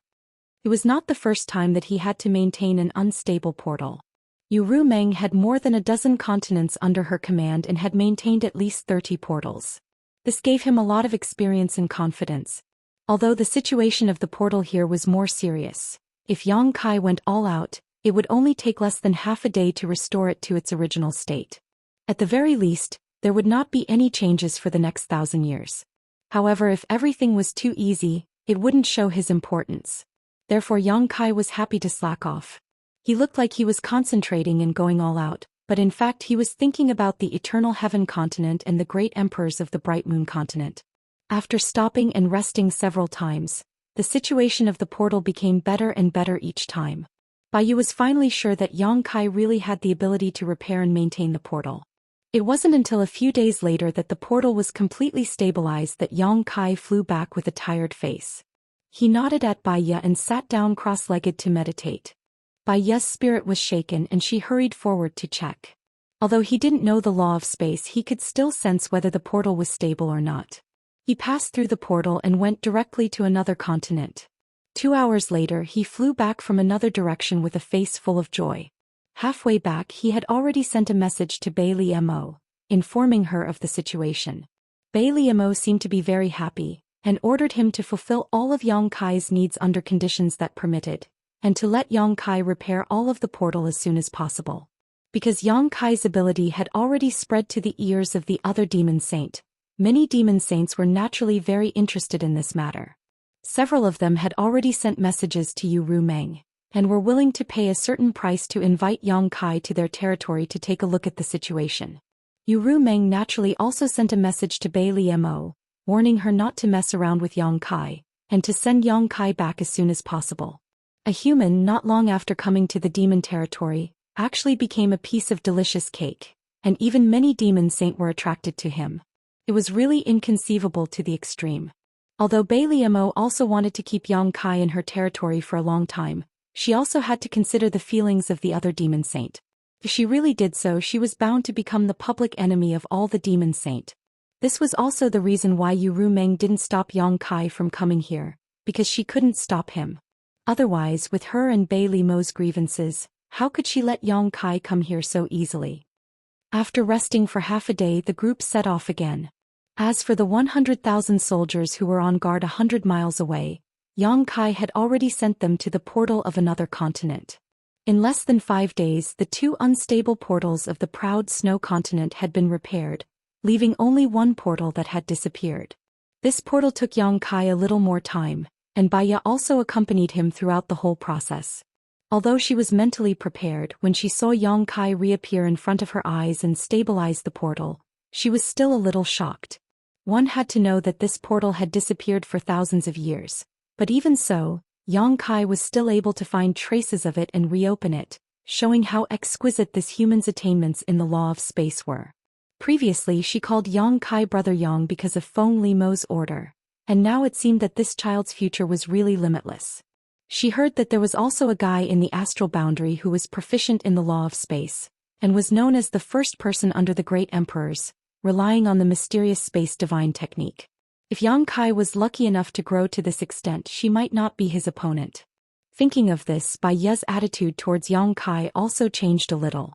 It was not the first time that he had to maintain an unstable portal. Yu Meng had more than a dozen continents under her command and had maintained at least 30 portals. This gave him a lot of experience and confidence. Although the situation of the portal here was more serious, if Yang Kai went all out, it would only take less than half a day to restore it to its original state. At the very least, there would not be any changes for the next 1,000 years. However, if everything was too easy, it wouldn't show his importance. Therefore Yang Kai was happy to slack off. He looked like he was concentrating and going all out, but in fact he was thinking about the Eternal Heaven continent and the great emperors of the Bright Moon continent. After stopping and resting several times, the situation of the portal became better and better each time. Baiyu was finally sure that Yang Kai really had the ability to repair and maintain the portal. It wasn't until a few days later that the portal was completely stabilized that Yang Kai flew back with a tired face. He nodded at Baiya and sat down cross-legged to meditate. Baiya's spirit was shaken and she hurried forward to check. Although he didn't know the law of space, he could still sense whether the portal was stable or not. He passed through the portal and went directly to another continent. 2 hours later he flew back from another direction with a face full of joy. Halfway back he had already sent a message to Bailey Mo, informing her of the situation. Bailey Mo seemed to be very happy, and ordered him to fulfill all of Yang Kai's needs under conditions that permitted, and to let Yang Kai repair all of the portal as soon as possible. Because Yang Kai's ability had already spread to the ears of the other demon saint, many demon saints were naturally very interested in this matter. Several of them had already sent messages to Yu Meng, and were willing to pay a certain price to invite Yang Kai to their territory to take a look at the situation. Yu Meng naturally also sent a message to Bailey Mo, warning her not to mess around with Yang Kai, and to send Yang Kai back as soon as possible. A human not long after coming to the demon territory, actually became a piece of delicious cake, and even many demon saints were attracted to him. It was really inconceivable to the extreme. Although Bailey Mo also wanted to keep Yang Kai in her territory for a long time, she also had to consider the feelings of the other demon saint. If she really did so, she was bound to become the public enemy of all the demon saint. This was also the reason why Yu Meng didn't stop Yang Kai from coming here, because she couldn't stop him. Otherwise, with her and Bailey Mo's grievances, how could she let Yang Kai come here so easily? After resting for half a day, the group set off again. As for the 100,000 soldiers who were on guard 100 miles away, Yang Kai had already sent them to the portal of another continent. In less than 5 days, the 2 unstable portals of the proud snow continent had been repaired, leaving only one portal that had disappeared. This portal took Yang Kai a little more time, and Baya also accompanied him throughout the whole process. Although she was mentally prepared when she saw Yang Kai reappear in front of her eyes and stabilize the portal, she was still a little shocked. One had to know that this portal had disappeared for thousands of years, but even so, Yang Kai was still able to find traces of it and reopen it, showing how exquisite this human's attainments in the law of space were. Previously she called Yang Kai Brother Yang because of Feng Li Mo's order, and now it seemed that this child's future was really limitless. She heard that there was also a guy in the astral boundary who was proficient in the law of space, and was known as the first person under the great emperors, relying on the mysterious space divine technique. If Yang Kai was lucky enough to grow to this extent, she might not be his opponent. Thinking of this, Baiya's attitude towards Yang Kai also changed a little.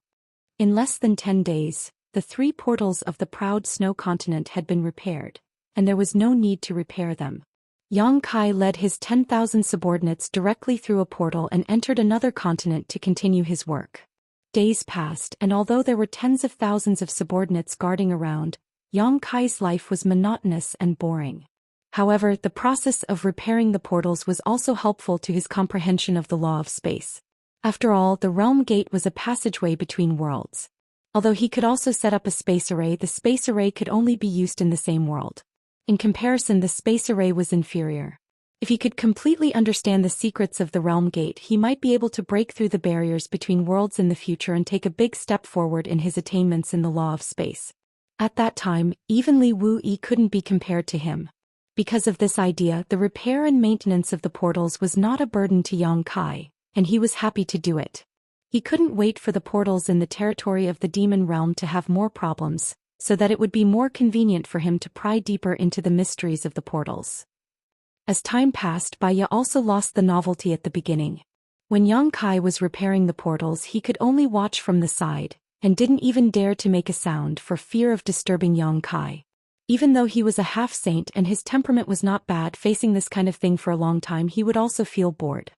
In less than 10 days, the 3 portals of the proud snow continent had been repaired, and there was no need to repair them. Yang Kai led his 10,000 subordinates directly through a portal and entered another continent to continue his work. Days passed, and although there were tens of thousands of subordinates guarding around, Yang Kai's life was monotonous and boring. However, the process of repairing the portals was also helpful to his comprehension of the law of space. After all, the realm gate was a passageway between worlds. Although he could also set up a space array, the space array could only be used in the same world. In comparison, the space array was inferior. If he could completely understand the secrets of the Realm Gate, he might be able to break through the barriers between worlds in the future and take a big step forward in his attainments in the law of space. At that time, even Li Wu-Yi couldn't be compared to him. Because of this idea, the repair and maintenance of the portals was not a burden to Yang Kai, and he was happy to do it. He couldn't wait for the portals in the territory of the demon realm to have more problems, so that it would be more convenient for him to pry deeper into the mysteries of the portals. As time passed by, Baya also lost the novelty at the beginning. When Yang Kai was repairing the portals, he could only watch from the side, and didn't even dare to make a sound for fear of disturbing Yang Kai. Even though he was a half-saint and his temperament was not bad, facing this kind of thing for a long time he would also feel bored.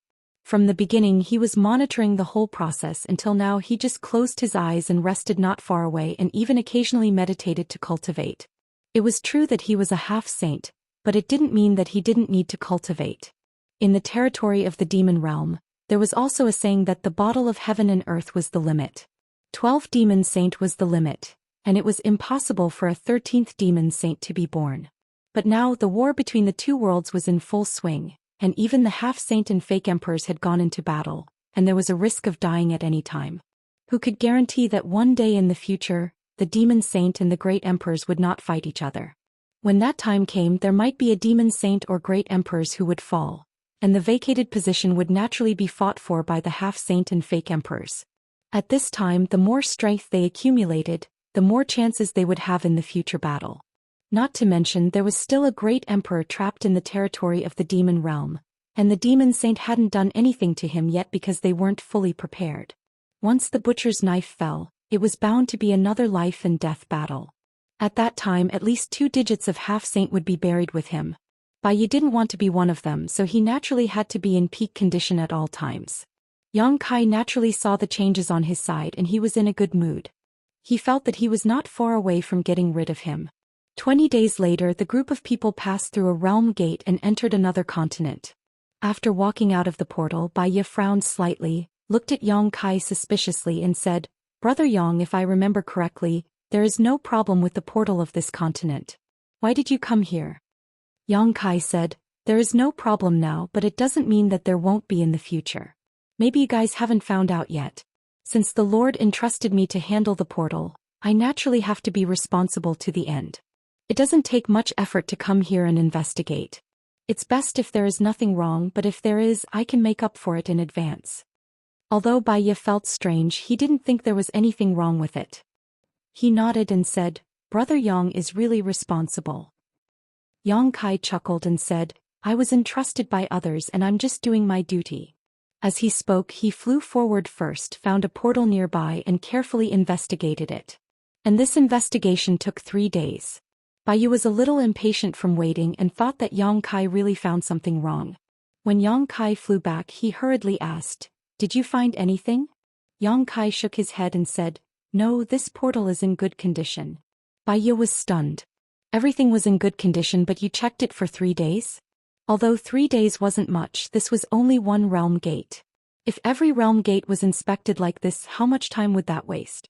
From the beginning he was monitoring the whole process until now he just closed his eyes and rested not far away and even occasionally meditated to cultivate. It was true that he was a half-saint, but it didn't mean that he didn't need to cultivate. In the territory of the demon realm, there was also a saying that the bottle of heaven and earth was the limit. 12 demon saint was the limit, and it was impossible for a 13th demon saint to be born. But now the war between the two worlds was in full swing, and even the half-saint and fake emperors had gone into battle, and there was a risk of dying at any time. Who could guarantee that one day in the future, the demon saint and the great emperors would not fight each other? When that time came, there might be a demon saint or great emperors who would fall, and the vacated position would naturally be fought for by the half-saint and fake emperors. At this time, the more strength they accumulated, the more chances they would have in the future battle. Not to mention there was still a great emperor trapped in the territory of the demon realm, and the demon saint hadn't done anything to him yet because they weren't fully prepared. Once the butcher's knife fell, it was bound to be another life and death battle. At that time at least 2 digits of half-saint would be buried with him. Baya didn't want to be one of them, so he naturally had to be in peak condition at all times. Yang Kai naturally saw the changes on his side and he was in a good mood. He felt that he was not far away from getting rid of him. 20 days later the group of people passed through a realm gate and entered another continent. After walking out of the portal, Baya frowned slightly, looked at Yang Kai suspiciously and said, "Brother Yang, if I remember correctly, there is no problem with the portal of this continent. Why did you come here?" Yang Kai said, "There is no problem now, but it doesn't mean that there won't be in the future. Maybe you guys haven't found out yet. Since the Lord entrusted me to handle the portal, I naturally have to be responsible to the end. It doesn't take much effort to come here and investigate. It's best if there is nothing wrong, but if there is, I can make up for it in advance." Although Baya felt strange, he didn't think there was anything wrong with it. He nodded and said, "Brother Yang is really responsible." Yang Kai chuckled and said, "I was entrusted by others and I'm just doing my duty." As he spoke, he flew forward first, found a portal nearby and carefully investigated it. And this investigation took 3 days. Baya was a little impatient from waiting and thought that Yang Kai really found something wrong. When Yang Kai flew back, he hurriedly asked, "Did you find anything?" Yang Kai shook his head and said, "No, this portal is in good condition." Baya was stunned. Everything was in good condition, but you checked it for 3 days? Although 3 days wasn't much, this was only one realm gate. If every realm gate was inspected like this, how much time would that waste?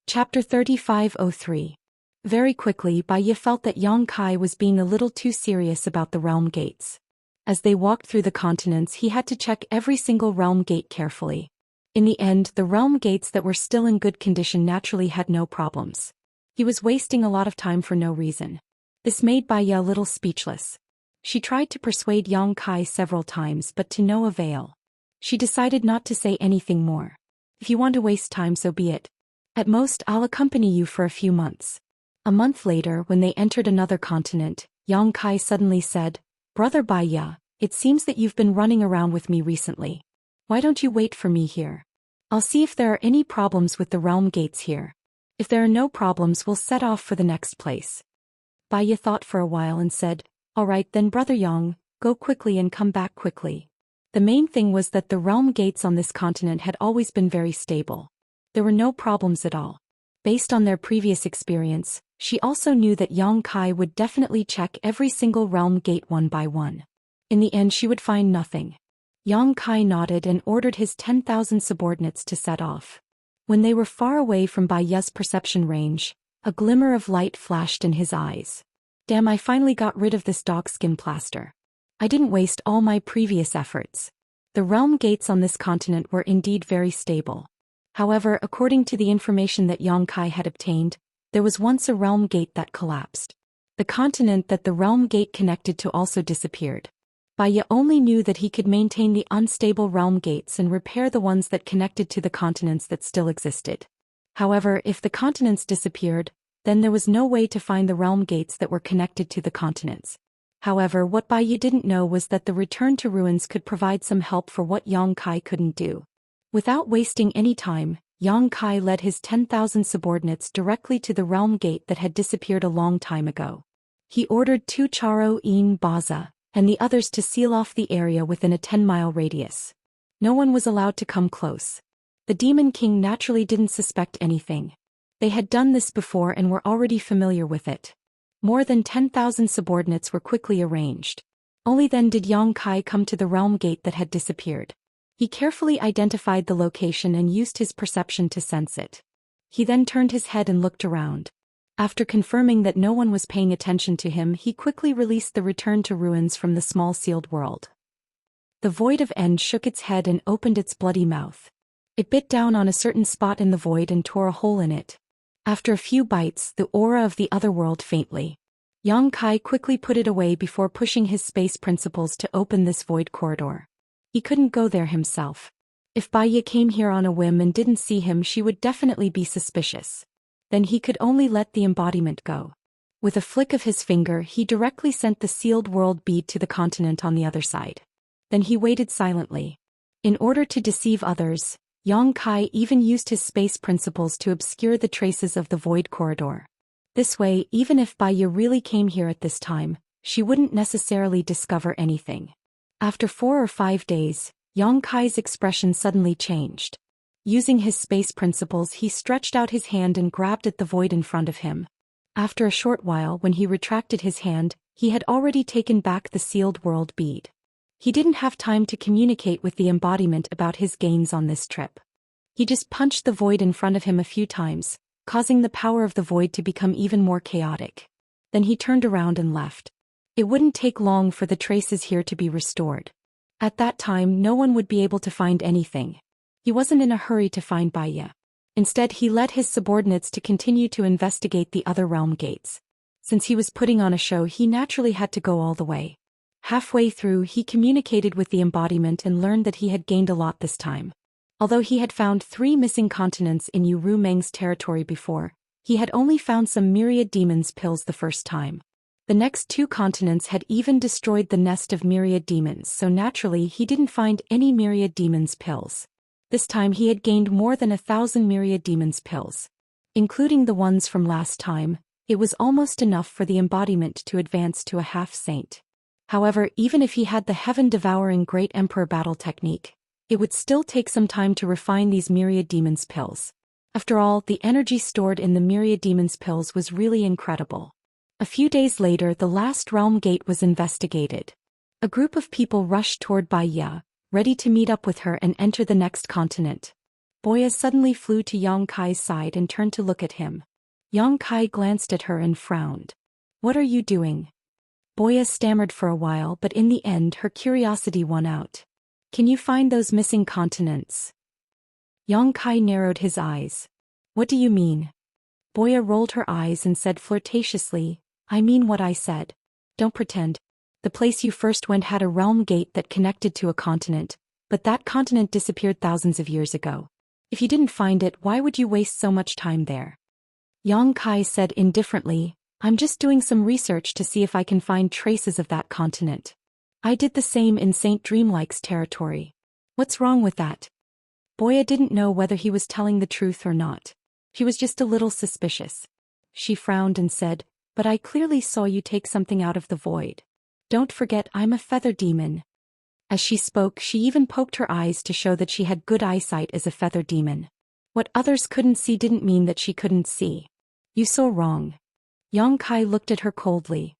Chapter 3503. Very quickly, Baya felt that Yang Kai was being a little too serious about the realm gates. As they walked through the continents, he had to check every single realm gate carefully. In the end, the realm gates that were still in good condition naturally had no problems. He was wasting a lot of time for no reason. This made Baya a little speechless. She tried to persuade Yang Kai several times, but to no avail. She decided not to say anything more. "If you want to waste time, so be it. At most, I'll accompany you for a few months." A month later, when they entered another continent, Yang Kai suddenly said, "Brother Baya, it seems that you've been running around with me recently. Why don't you wait for me here? I'll see if there are any problems with the realm gates here. If there are no problems, we'll set off for the next place." Baya thought for a while and said, "All right then, Brother Yang, go quickly and come back quickly." The main thing was that the realm gates on this continent had always been very stable. There were no problems at all. Based on their previous experience, she also knew that Yang Kai would definitely check every single realm gate one by one. In the end, she would find nothing. Yang Kai nodded and ordered his 10,000 subordinates to set off. When they were far away from Baya's perception range, a glimmer of light flashed in his eyes. "Damn, I finally got rid of this dogskin plaster." I didn't waste all my previous efforts. The realm gates on this continent were indeed very stable. However, according to the information that Yongkai had obtained, there was once a realm gate that collapsed. The continent that the realm gate connected to also disappeared. Baiya only knew that he could maintain the unstable realm gates and repair the ones that connected to the continents that still existed. However, if the continents disappeared, then there was no way to find the realm gates that were connected to the continents. However, what Baiya didn't know was that the return to ruins could provide some help for what Yongkai couldn't do. Without wasting any time, Yongkai led his 10,000 subordinates directly to the realm gate that had disappeared a long time ago. He ordered 2 Charo In Baza and the others to seal off the area within a 10-mile radius. No one was allowed to come close. The Demon King naturally didn't suspect anything. They had done this before and were already familiar with it. More than 10,000 subordinates were quickly arranged. Only then did Yongkai come to the realm gate that had disappeared. He carefully identified the location and used his perception to sense it. He then turned his head and looked around. After confirming that no one was paying attention to him, he quickly released the return to ruins from the small sealed world. The void of End shook its head and opened its bloody mouth. It bit down on a certain spot in the void and tore a hole in it. After a few bites, the aura of the other world faintly. Yongkai quickly put it away before pushing his space principles to open this void corridor. He couldn't go there himself. If Baiya came here on a whim and didn't see him, she would definitely be suspicious. Then he could only let the embodiment go. With a flick of his finger, he directly sent the sealed world bead to the continent on the other side. Then he waited silently. In order to deceive others, Yongkai even used his space principles to obscure the traces of the void corridor. This way, even if Baiya really came here at this time, she wouldn't necessarily discover anything. After 4 or 5 days, Yongkai's expression suddenly changed. Using his space principles, he stretched out his hand and grabbed at the void in front of him. After a short while, when he retracted his hand, he had already taken back the sealed world bead. He didn't have time to communicate with the embodiment about his gains on this trip. He just punched the void in front of him a few times, causing the power of the void to become even more chaotic. Then he turned around and left. It wouldn't take long for the traces here to be restored. At that time, no one would be able to find anything. He wasn't in a hurry to find Baiya. Instead, he led his subordinates to continue to investigate the other realm gates. Since he was putting on a show, he naturally had to go all the way. Halfway through, he communicated with the embodiment and learned that he had gained a lot this time. Although he had found 3 missing continents in Yu Ru Meng's territory before, he had only found some myriad demons pills the first time. The next 2 continents had even destroyed the nest of myriad demons, so naturally he didn't find any myriad demons pills. This time he had gained more than 1,000 myriad demons pills. Including the ones from last time, it was almost enough for the embodiment to advance to a half-saint. However, even if he had the heaven-devouring Great Emperor battle technique, it would still take some time to refine these myriad demons pills. After all, the energy stored in the myriad demons pills was really incredible. A few days later, the last realm gate was investigated. A group of people rushed toward Baiya, ready to meet up with her and enter the next continent. Baiya suddenly flew to Yongkai's side and turned to look at him. Yongkai glanced at her and frowned. "What are you doing?" Baiya stammered for a while, but in the end her curiosity won out. "Can you find those missing continents?" Yongkai narrowed his eyes. "What do you mean?" Baiya rolled her eyes and said flirtatiously, "I mean what I said. Don't pretend. The place you first went had a realm gate that connected to a continent, but that continent disappeared thousands of years ago. If you didn't find it, why would you waste so much time there?" Yongkai said indifferently, "I'm just doing some research to see if I can find traces of that continent. I did the same in Saint Dreamlike's territory. What's wrong with that?" Baiya didn't know whether he was telling the truth or not. He was just a little suspicious. She frowned and said, "But I clearly saw you take something out of the void. Don't forget I'm a feather demon." As she spoke, she even poked her eyes to show that she had good eyesight as a feather demon. What others couldn't see didn't mean that she couldn't see. "You saw wrong." Yongkai looked at her coldly.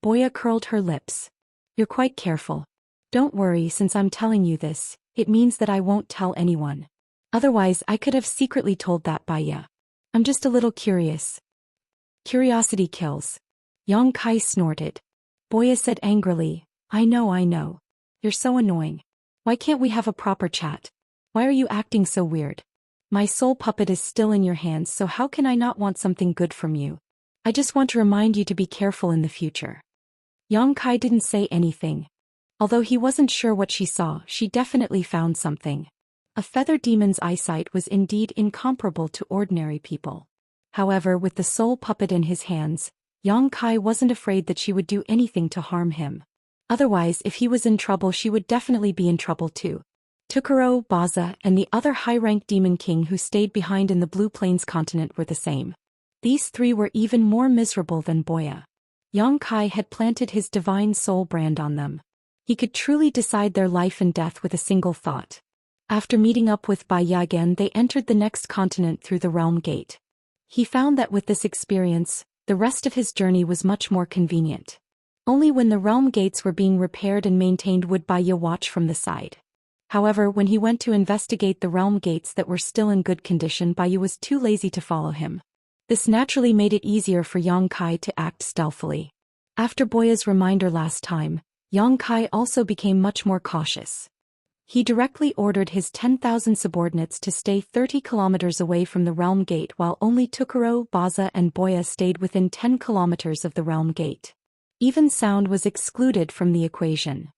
Baiya curled her lips. "You're quite careful. Don't worry, since I'm telling you this, it means that I won't tell anyone. Otherwise I could have secretly told that Baiya. I'm just a little curious." "Curiosity kills." Yongkai snorted. Baiya said angrily, I know. You're so annoying. Why can't we have a proper chat? Why are you acting so weird? My soul puppet is still in your hands, so how can I not want something good from you? I just want to remind you to be careful in the future. Yang Kai didn't say anything. Although he wasn't sure what she saw, she definitely found something. A feather demon's eyesight was indeed incomparable to ordinary people. However, with the soul puppet in his hands, Yang Kai wasn't afraid that she would do anything to harm him. Otherwise, if he was in trouble, she would definitely be in trouble too. Tukuro, Baza, and the other high-ranked demon king who stayed behind in the Blue Plains continent were the same. These three were even more miserable than Boya. Yang Kai had planted his divine soul brand on them. He could truly decide their life and death with a single thought. After meeting up with Bai Ya again, they entered the next continent through the realm gate. He found that with this experience, the rest of his journey was much more convenient. Only when the realm gates were being repaired and maintained would Bai Ya watch from the side. However, when he went to investigate the realm gates that were still in good condition, Bai Ya was too lazy to follow him. This naturally made it easier for Yang Kai to act stealthily. After Boya's reminder last time, Yang Kai also became much more cautious. He directly ordered his 10,000 subordinates to stay 30 kilometers away from the realm gate, while only Tukuro, Baza, and Boya stayed within 10 kilometers of the realm gate. Even sound was excluded from the equation.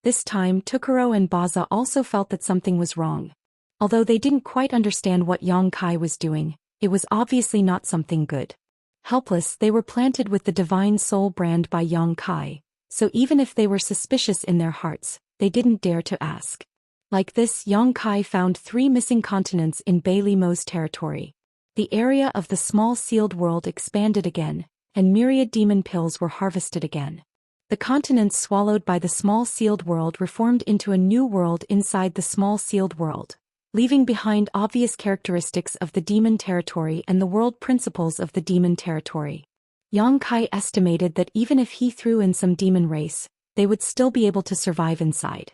This time, Tukuro and Baza also felt that something was wrong. Although they didn't quite understand what Yang Kai was doing, it was obviously not something good. Helpless, they were planted with the divine soul brand by Yang Kai, so even if they were suspicious in their hearts, they didn't dare to ask. Like this, Yang Kai found 3 missing continents in Bailey Mo's territory. The area of the small sealed world expanded again, and myriad demon pills were harvested again. The continents swallowed by the small sealed world reformed into a new world inside the small sealed world, leaving behind obvious characteristics of the demon territory and the world principles of the demon territory. Yang Kai estimated that even if he threw in some demon race, they would still be able to survive inside.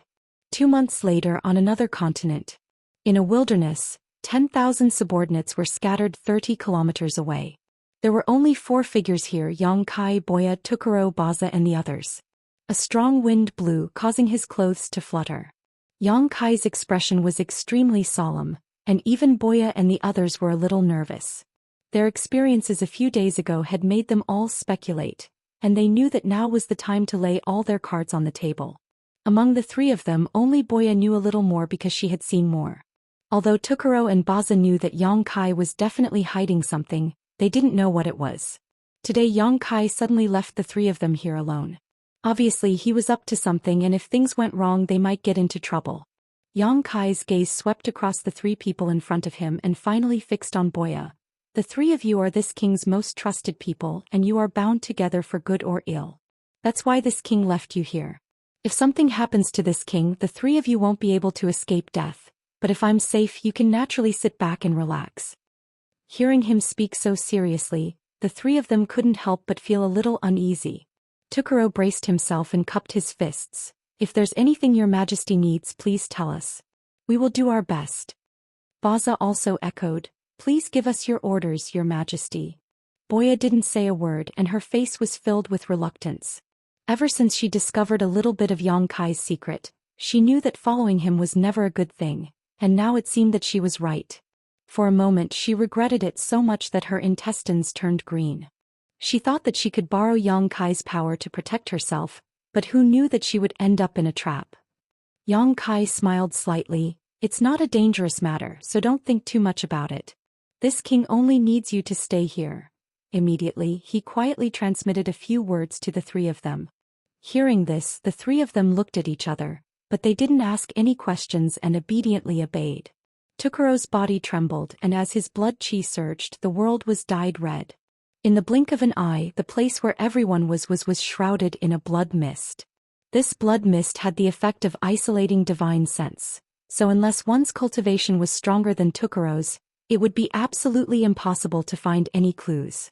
2 months later, on another continent, in a wilderness, 10,000 subordinates were scattered 30 kilometers away. There were only 4 figures here: Yang Kai, Boya, Tukuro, Baza, and the others. A strong wind blew, causing his clothes to flutter. Yang Kai's expression was extremely solemn, and even Boya and the others were a little nervous. Their experiences a few days ago had made them all speculate, and they knew that now was the time to lay all their cards on the table. Among the 3 of them, only Boya knew a little more because she had seen more. Although Tukuro and Baza knew that Yang Kai was definitely hiding something, they didn't know what it was. Today Yang Kai suddenly left the 3 of them here alone. Obviously he was up to something, and if things went wrong they might get into trouble. Yang Kai's gaze swept across the 3 people in front of him and finally fixed on Boya. The 3 of you are this king's most trusted people, and you are bound together for good or ill. That's why this king left you here. If something happens to this king, the 3 of you won't be able to escape death, but if I'm safe, you can naturally sit back and relax. Hearing him speak so seriously, the 3 of them couldn't help but feel a little uneasy. Tukuro braced himself and cupped his fists. If there's anything your majesty needs, please tell us. We will do our best. Baza also echoed, please give us your orders, your majesty. Boya didn't say a word, and her face was filled with reluctance. Ever since she discovered a little bit of Yang Kai's secret, she knew that following him was never a good thing, and now it seemed that she was right. For a moment she regretted it so much that her intestines turned green. She thought that she could borrow Yang Kai's power to protect herself, but who knew that she would end up in a trap? Yang Kai smiled slightly. It's not a dangerous matter, so don't think too much about it. This king only needs you to stay here. Immediately, he quietly transmitted a few words to the 3 of them. Hearing this, the 3 of them looked at each other, but they didn't ask any questions and obediently obeyed. Tukuro's body trembled, and as his blood chi surged, the world was dyed red. In the blink of an eye, the place where everyone was shrouded in a blood mist. This blood mist had the effect of isolating divine sense, so unless one's cultivation was stronger than Tukuro's, it would be absolutely impossible to find any clues.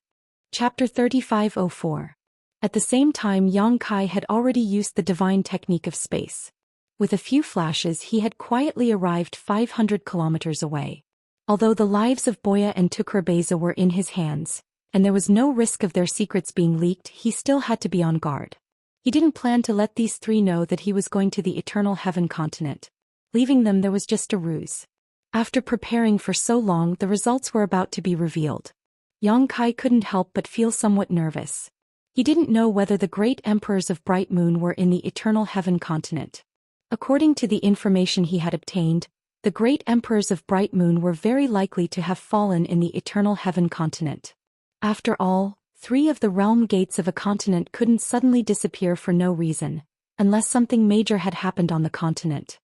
Chapter 3504. At the same time, Yang Kai had already used the divine technique of space. With a few flashes, he had quietly arrived 500 kilometers away. Although the lives of Boya and Tukuro were in his hands, and there was no risk of their secrets being leaked, he still had to be on guard. He didn't plan to let these three know that he was going to the Eternal Heaven continent. Leaving them there was just a ruse. After preparing for so long, the results were about to be revealed. Yang Kai couldn't help but feel somewhat nervous. He didn't know whether the great emperors of Bright Moon were in the Eternal Heaven continent. According to the information he had obtained, the great emperors of Bright Moon were very likely to have fallen in the Eternal Heaven continent. After all, 3 of the realm gates of a continent couldn't suddenly disappear for no reason, unless something major had happened on the continent.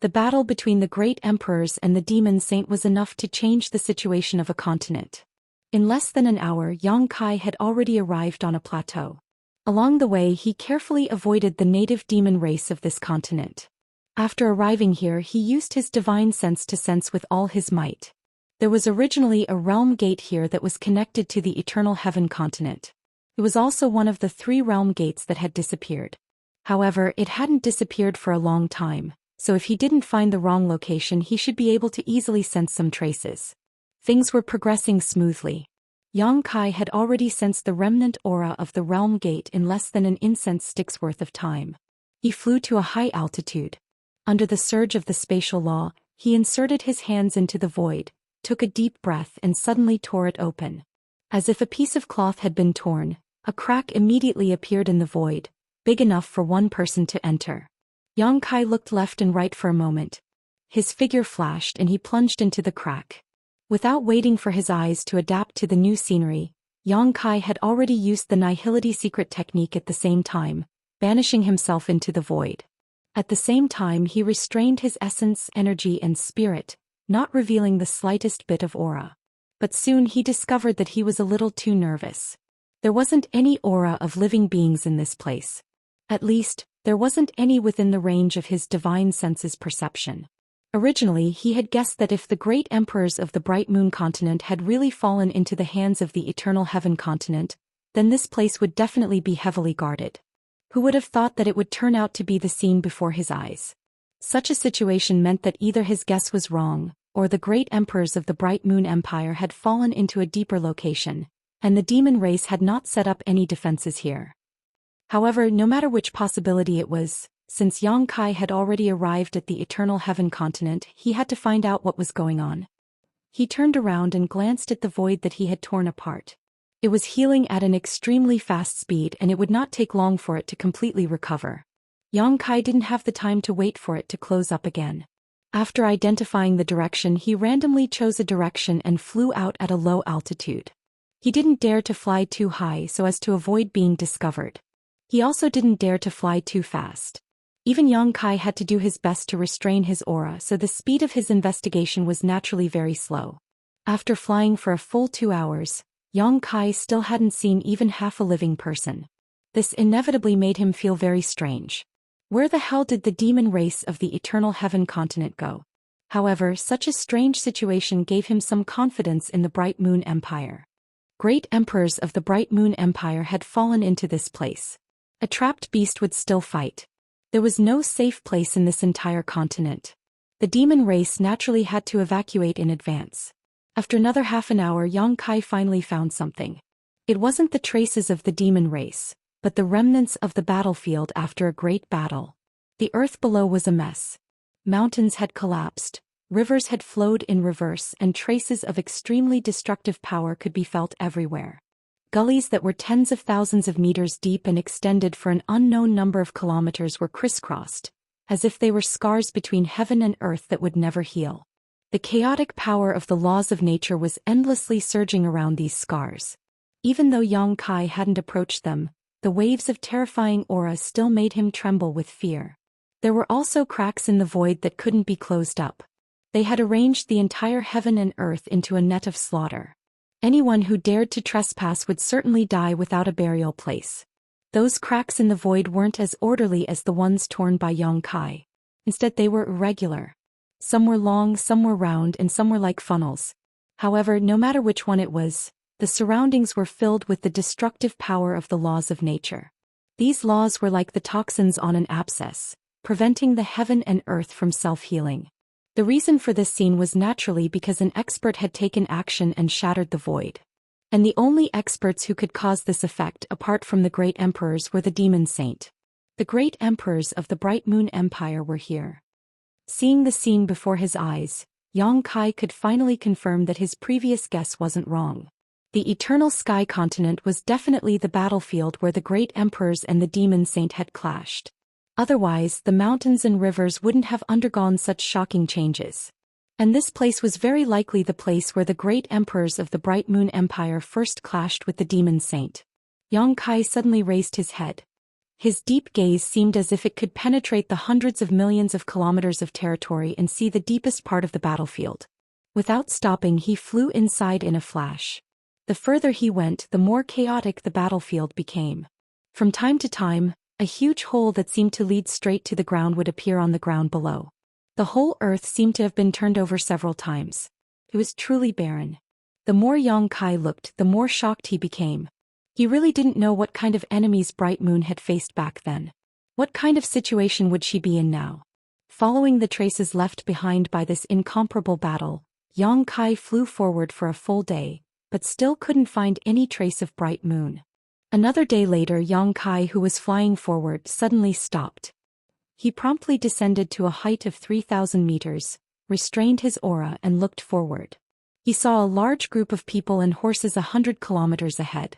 The battle between the great emperors and the demon saint was enough to change the situation of a continent. In less than an hour, Yang Kai had already arrived on a plateau. Along the way, he carefully avoided the native demon race of this continent. After arriving here, he used his divine sense to sense with all his might. There was originally a realm gate here that was connected to the Eternal Heaven continent. It was also one of the 3 realm gates that had disappeared. However, it hadn't disappeared for a long time, so if he didn't find the wrong location, he should be able to easily sense some traces. Things were progressing smoothly. Yang Kai had already sensed the remnant aura of the realm gate in less than an incense stick's worth of time. He flew to a high altitude. Under the surge of the spatial law, he inserted his hands into the void, took a deep breath and suddenly tore it open. As if a piece of cloth had been torn, a crack immediately appeared in the void, big enough for one person to enter. Yang Kai looked left and right for a moment. His figure flashed and he plunged into the crack. Without waiting for his eyes to adapt to the new scenery, Yang Kai had already used the Nihility secret technique at the same time, banishing himself into the void. At the same time, he restrained his essence, energy and spirit, not revealing the slightest bit of aura. But soon he discovered that he was a little too nervous. There wasn't any aura of living beings in this place. At least, there wasn't any within the range of his divine senses perception. Originally, he had guessed that if the great emperors of the Bright Moon continent had really fallen into the hands of the Eternal Heaven continent, then this place would definitely be heavily guarded. Who would have thought that it would turn out to be the scene before his eyes? Such a situation meant that either his guess was wrong, or the great emperors of the Bright Moon Empire had fallen into a deeper location, and the demon race had not set up any defenses here. However, no matter which possibility it was, since Yang Kai had already arrived at the Eternal Heaven continent, he had to find out what was going on. He turned around and glanced at the void that he had torn apart. It was healing at an extremely fast speed and it would not take long for it to completely recover. Yang Kai didn't have the time to wait for it to close up again. After identifying the direction, he randomly chose a direction and flew out at a low altitude. He didn't dare to fly too high so as to avoid being discovered. He also didn't dare to fly too fast. Even Yang Kai had to do his best to restrain his aura, so the speed of his investigation was naturally very slow. After flying for a full 2 hours, Yang Kai still hadn't seen even half a living person. This inevitably made him feel very strange. Where the hell did the demon race of the Eternal Heaven continent go? However, such a strange situation gave him some confidence in the Bright Moon Empire. Great emperors of the Bright Moon Empire had fallen into this place. A trapped beast would still fight. There was no safe place in this entire continent. The demon race naturally had to evacuate in advance. After another half an hour, Yang Kai finally found something. It wasn't the traces of the demon race, but the remnants of the battlefield after a great battle. The earth below was a mess. Mountains had collapsed, rivers had flowed in reverse, and traces of extremely destructive power could be felt everywhere. Gullies that were tens of thousands of meters deep and extended for an unknown number of kilometers were crisscrossed, as if they were scars between heaven and earth that would never heal. The chaotic power of the laws of nature was endlessly surging around these scars. Even though Yang Kai hadn't approached them, the waves of terrifying aura still made him tremble with fear. There were also cracks in the void that couldn't be closed up. They had arranged the entire heaven and earth into a net of slaughter. Anyone who dared to trespass would certainly die without a burial place. Those cracks in the void weren't as orderly as the ones torn by Yang Kai. Instead, they were irregular. Some were long, some were round, and some were like funnels. However, no matter which one it was, the surroundings were filled with the destructive power of the laws of nature. These laws were like the toxins on an abscess, preventing the heaven and earth from self-healing. The reason for this scene was naturally because an expert had taken action and shattered the void. And the only experts who could cause this effect apart from the great emperors were the demon saint. The great emperors of the Bright Moon Empire were here. Seeing the scene before his eyes, Yang Kai could finally confirm that his previous guess wasn't wrong. The Eternal Sky Continent was definitely the battlefield where the great emperors and the demon saint had clashed. Otherwise, the mountains and rivers wouldn't have undergone such shocking changes. And this place was very likely the place where the great emperors of the Bright Moon Empire first clashed with the demon saint. Yang Kai suddenly raised his head. His deep gaze seemed as if it could penetrate the hundreds of millions of kilometers of territory and see the deepest part of the battlefield. Without stopping, he flew inside in a flash. The further he went, the more chaotic the battlefield became. From time to time, a huge hole that seemed to lead straight to the ground would appear on the ground below. The whole earth seemed to have been turned over several times. It was truly barren. The more Yang Kai looked, the more shocked he became. He really didn't know what kind of enemies Bright Moon had faced back then. What kind of situation would she be in now? Following the traces left behind by this incomparable battle, Yang Kai flew forward for a full day, but still couldn't find any trace of Bright Moon. Another day later, Yang Kai, who was flying forward, suddenly stopped. He promptly descended to a height of 3,000 meters, restrained his aura and looked forward. He saw a large group of people and horses 100 kilometers ahead.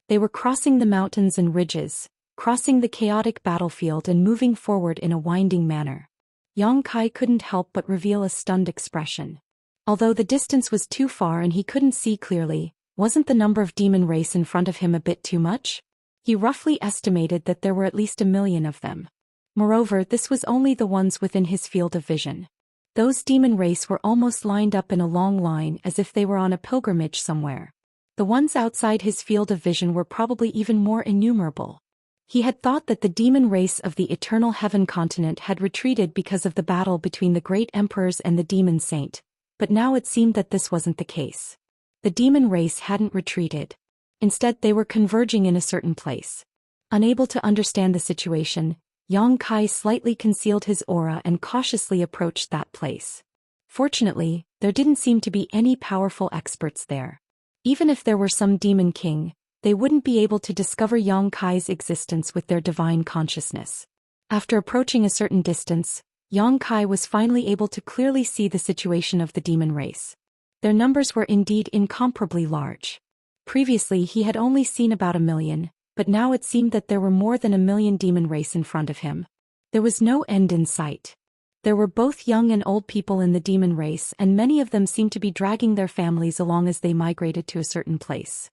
They were crossing the mountains and ridges, crossing the chaotic battlefield and moving forward in a winding manner. Yang Kai couldn't help but reveal a stunned expression. Although the distance was too far and he couldn't see clearly, wasn't the number of demon race in front of him a bit too much? He roughly estimated that there were at least 1 million of them. Moreover, this was only the ones within his field of vision. Those demon race were almost lined up in a long line as if they were on a pilgrimage somewhere. The ones outside his field of vision were probably even more innumerable. He had thought that the demon race of the Eternal Heaven Continent had retreated because of the battle between the great emperors and the demon saint, but now it seemed that this wasn't the case. The demon race hadn't retreated. Instead, they were converging in a certain place. Unable to understand the situation, Yang Kai slightly concealed his aura and cautiously approached that place. Fortunately, there didn't seem to be any powerful experts there. Even if there were some demon king, they wouldn't be able to discover Yang Kai's existence with their divine consciousness. After approaching a certain distance, Yang Kai was finally able to clearly see the situation of the demon race. Their numbers were indeed incomparably large. Previously he had only seen about 1 million, but now it seemed that there were more than 1 million demon race in front of him. There was no end in sight. There were both young and old people in the demon race, and many of them seemed to be dragging their families along as they migrated to a certain place.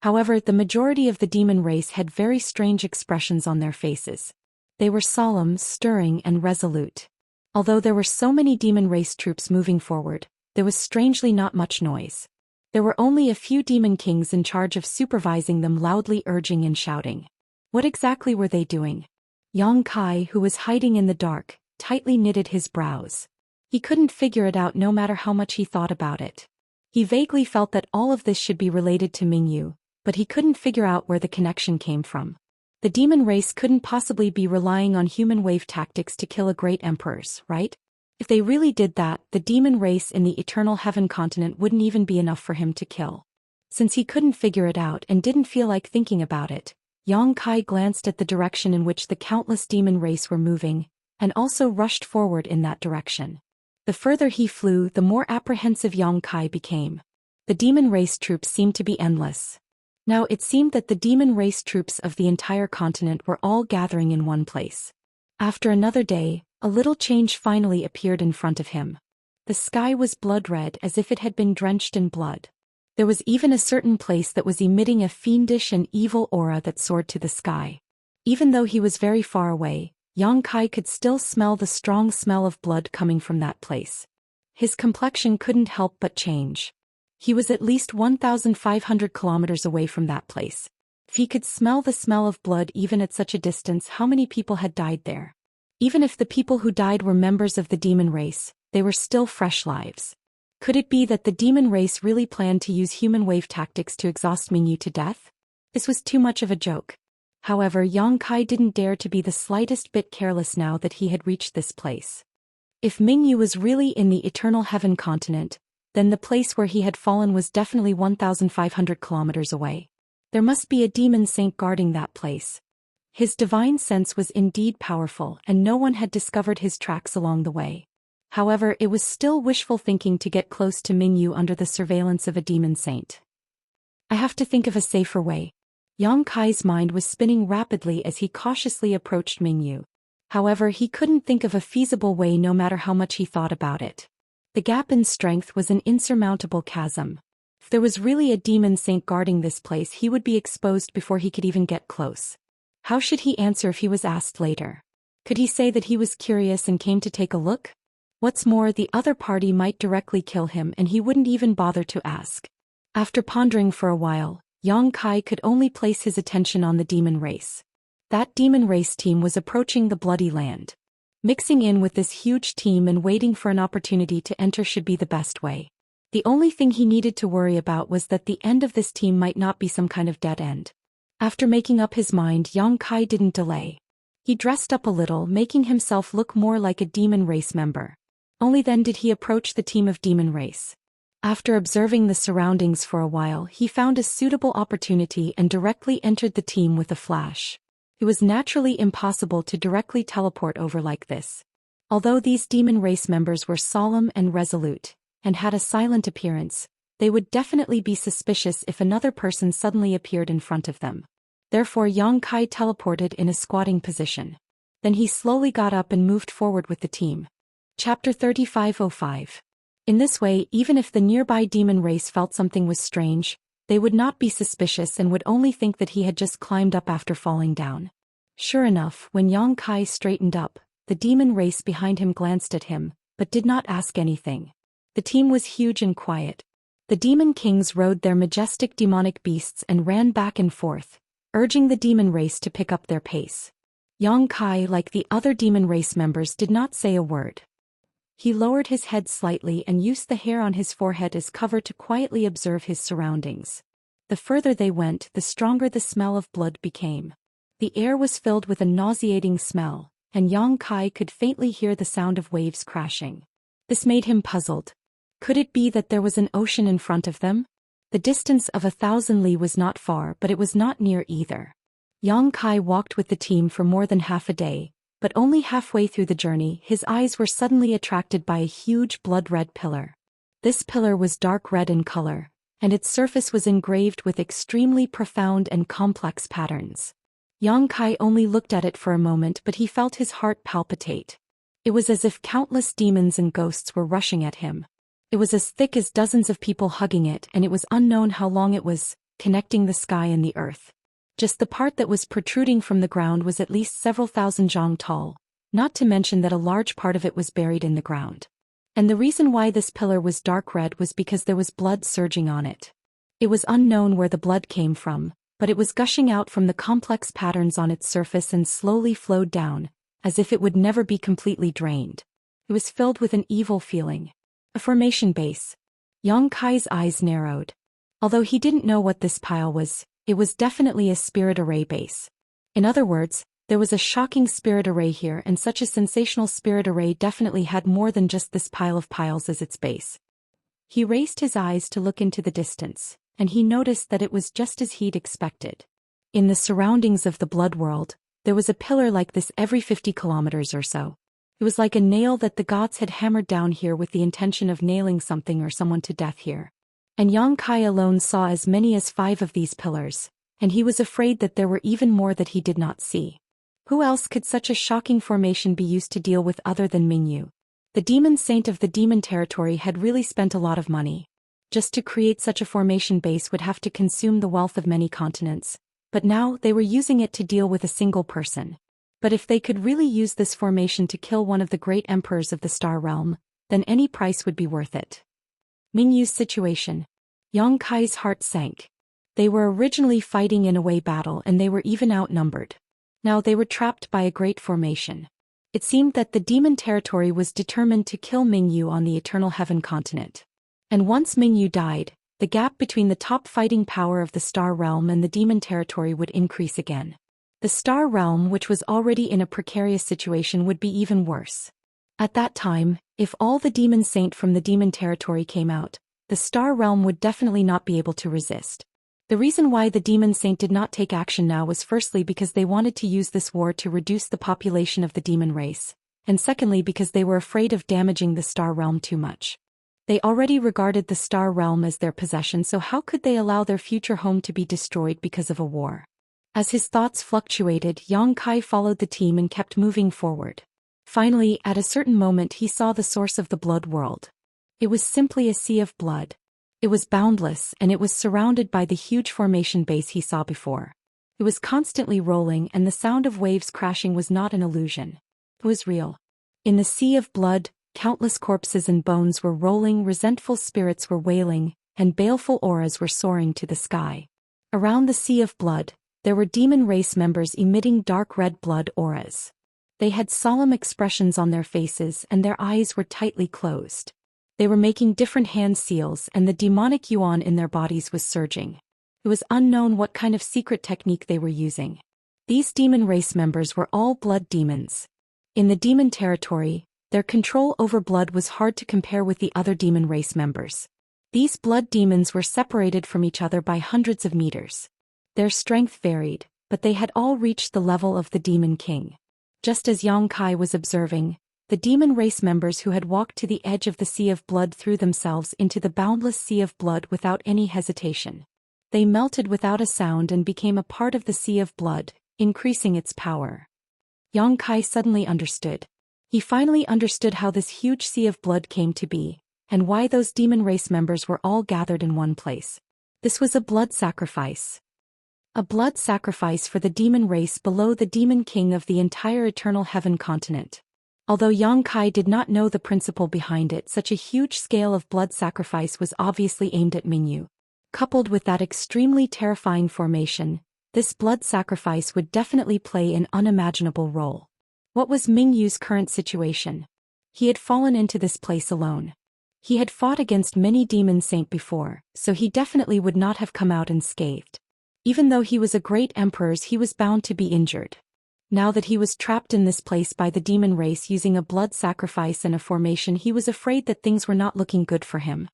However, the majority of the demon race had very strange expressions on their faces. They were solemn, stirring, and resolute. Although there were so many demon race troops moving forward, there was strangely not much noise. There were only a few demon kings in charge of supervising them, loudly urging and shouting. What exactly were they doing? Yang Kai, who was hiding in the dark, tightly knitted his brows. He couldn't figure it out no matter how much he thought about it. He vaguely felt that all of this should be related to Mingyu, but he couldn't figure out where the connection came from. The demon race couldn't possibly be relying on human wave tactics to kill a great emperors, right? If they really did that, the demon race in the Eternal Heaven Continent wouldn't even be enough for him to kill. Since he couldn't figure it out and didn't feel like thinking about it, Yang Kai glanced at the direction in which the countless demon race were moving, and also rushed forward in that direction. The further he flew, the more apprehensive Yang Kai became. The demon race troops seemed to be endless. Now it seemed that the demon race troops of the entire continent were all gathering in one place. After another day, a little change finally appeared in front of him. The sky was blood red as if it had been drenched in blood. There was even a certain place that was emitting a fiendish and evil aura that soared to the sky. Even though he was very far away, Yang Kai could still smell the strong smell of blood coming from that place. His complexion couldn't help but change. He was at least 1,500 kilometers away from that place. If he could smell the smell of blood even at such a distance, how many people had died there? Even if the people who died were members of the demon race, they were still fresh lives. Could it be that the demon race really planned to use human wave tactics to exhaust Mingyu to death? This was too much of a joke. However, Yang Kai didn't dare to be the slightest bit careless now that he had reached this place. If Mingyu was really in the Eternal Heaven Continent, then the place where he had fallen was definitely 1,500 kilometers away. There must be a demon saint guarding that place. His divine sense was indeed powerful, and no one had discovered his tracks along the way. However, it was still wishful thinking to get close to Mingyu under the surveillance of a demon saint. I have to think of a safer way. Yang Kai's mind was spinning rapidly as he cautiously approached Mingyu. However, he couldn't think of a feasible way no matter how much he thought about it. The gap in strength was an insurmountable chasm. If there was really a demon saint guarding this place, he would be exposed before he could even get close. How should he answer if he was asked later? Could he say that he was curious and came to take a look? What's more, the other party might directly kill him and he wouldn't even bother to ask. After pondering for a while, Yang Kai could only place his attention on the demon race. That demon race team was approaching the bloody land. Mixing in with this huge team and waiting for an opportunity to enter should be the best way. The only thing he needed to worry about was that the end of this team might not be some kind of dead end. After making up his mind, Yang Kai didn't delay. He dressed up a little, making himself look more like a demon race member. Only then did he approach the team of demon race. After observing the surroundings for a while, he found a suitable opportunity and directly entered the team with a flash. It was naturally impossible to directly teleport over like this. Although these demon race members were solemn and resolute, and had a silent appearance, they would definitely be suspicious if another person suddenly appeared in front of them. Therefore Yang Kai teleported in a squatting position. Then he slowly got up and moved forward with the team. Chapter 3505. In this way, even if the nearby demon race felt something was strange, they would not be suspicious and would only think that he had just climbed up after falling down. Sure enough, when Yang Kai straightened up, the demon race behind him glanced at him, but did not ask anything. The team was huge and quiet. The demon kings rode their majestic demonic beasts and ran back and forth, urging the demon race to pick up their pace. Yang Kai, like the other demon race members, did not say a word. He lowered his head slightly and used the hair on his forehead as cover to quietly observe his surroundings. The further they went, the stronger the smell of blood became. The air was filled with a nauseating smell, and Yang Kai could faintly hear the sound of waves crashing. This made him puzzled. Could it be that there was an ocean in front of them? The distance of 1,000 li was not far, but it was not near either. Yang Kai walked with the team for more than half a day, but only halfway through the journey his eyes were suddenly attracted by a huge blood-red pillar. This pillar was dark red in color, and its surface was engraved with extremely profound and complex patterns. Yang Kai only looked at it for a moment, but he felt his heart palpitate. It was as if countless demons and ghosts were rushing at him. It was as thick as dozens of people hugging it, and it was unknown how long it was, connecting the sky and the earth. Just the part that was protruding from the ground was at least several thousand zhang tall, not to mention that a large part of it was buried in the ground. And the reason why this pillar was dark red was because there was blood surging on it. It was unknown where the blood came from, but it was gushing out from the complex patterns on its surface and slowly flowed down, as if it would never be completely drained. It was filled with an evil feeling. A formation base. Yang Kai's eyes narrowed. Although he didn't know what this pile was, it was definitely a spirit array base. In other words, there was a shocking spirit array here, and such a sensational spirit array definitely had more than just this pile of piles as its base. He raised his eyes to look into the distance, and he noticed that it was just as he'd expected. In the surroundings of the blood world, there was a pillar like this every 50 kilometers or so. It was like a nail that the gods had hammered down here with the intention of nailing something or someone to death here. And Yang Kai alone saw as many as 5 of these pillars, and he was afraid that there were even more that he did not see. Who else could such a shocking formation be used to deal with other than Mingyu? The demon saint of the demon territory had really spent a lot of money. Just to create such a formation base would have to consume the wealth of many continents, but now they were using it to deal with a single person. But if they could really use this formation to kill one of the great emperors of the Star Realm, then any price would be worth it. Mingyu's situation. Yang Kai's heart sank. They were originally fighting in a way battle, and they were even outnumbered. Now they were trapped by a great formation. It seemed that the demon territory was determined to kill Mingyu on the Eternal Heaven continent. And once Mingyu died, the gap between the top fighting power of the Star Realm and the demon territory would increase again. The Star Realm, which was already in a precarious situation, would be even worse. At that time, if all the demon saint from the demon territory came out, the Star Realm would definitely not be able to resist. The reason why the Demon Saint did not take action now was firstly because they wanted to use this war to reduce the population of the demon race, and secondly because they were afraid of damaging the Star Realm too much. They already regarded the Star Realm as their possession, so how could they allow their future home to be destroyed because of a war? As his thoughts fluctuated, Yang Kai followed the team and kept moving forward. Finally, at a certain moment he saw the source of the blood world. It was simply a sea of blood. It was boundless, and it was surrounded by the huge formation base he saw before. It was constantly rolling, and the sound of waves crashing was not an illusion. It was real. In the sea of blood, countless corpses and bones were rolling, resentful spirits were wailing, and baleful auras were soaring to the sky. Around the sea of blood, there were demon race members emitting dark red blood auras. They had solemn expressions on their faces and their eyes were tightly closed. They were making different hand seals and the demonic yuan in their bodies was surging. It was unknown what kind of secret technique they were using. These demon race members were all blood demons. In the demon territory, their control over blood was hard to compare with the other demon race members. These blood demons were separated from each other by hundreds of meters. Their strength varied, but they had all reached the level of the Demon King. Just as Yang Kai was observing, the demon race members who had walked to the edge of the Sea of Blood threw themselves into the boundless Sea of Blood without any hesitation. They melted without a sound and became a part of the Sea of Blood, increasing its power. Yang Kai suddenly understood. He finally understood how this huge Sea of Blood came to be, and why those demon race members were all gathered in one place. This was a blood sacrifice. A blood sacrifice for the demon race below the Demon King of the entire Eternal Heaven continent. Although Yang Kai did not know the principle behind it, such a huge scale of blood sacrifice was obviously aimed at Mingyu. Coupled with that extremely terrifying formation, this blood sacrifice would definitely play an unimaginable role. What was Mingyu's current situation? He had fallen into this place alone. He had fought against many demon saint before, so he definitely would not have come out unscathed. Even though he was a great emperor, he was bound to be injured. Now that he was trapped in this place by the demon race using a blood sacrifice and a formation, he was afraid that things were not looking good for him.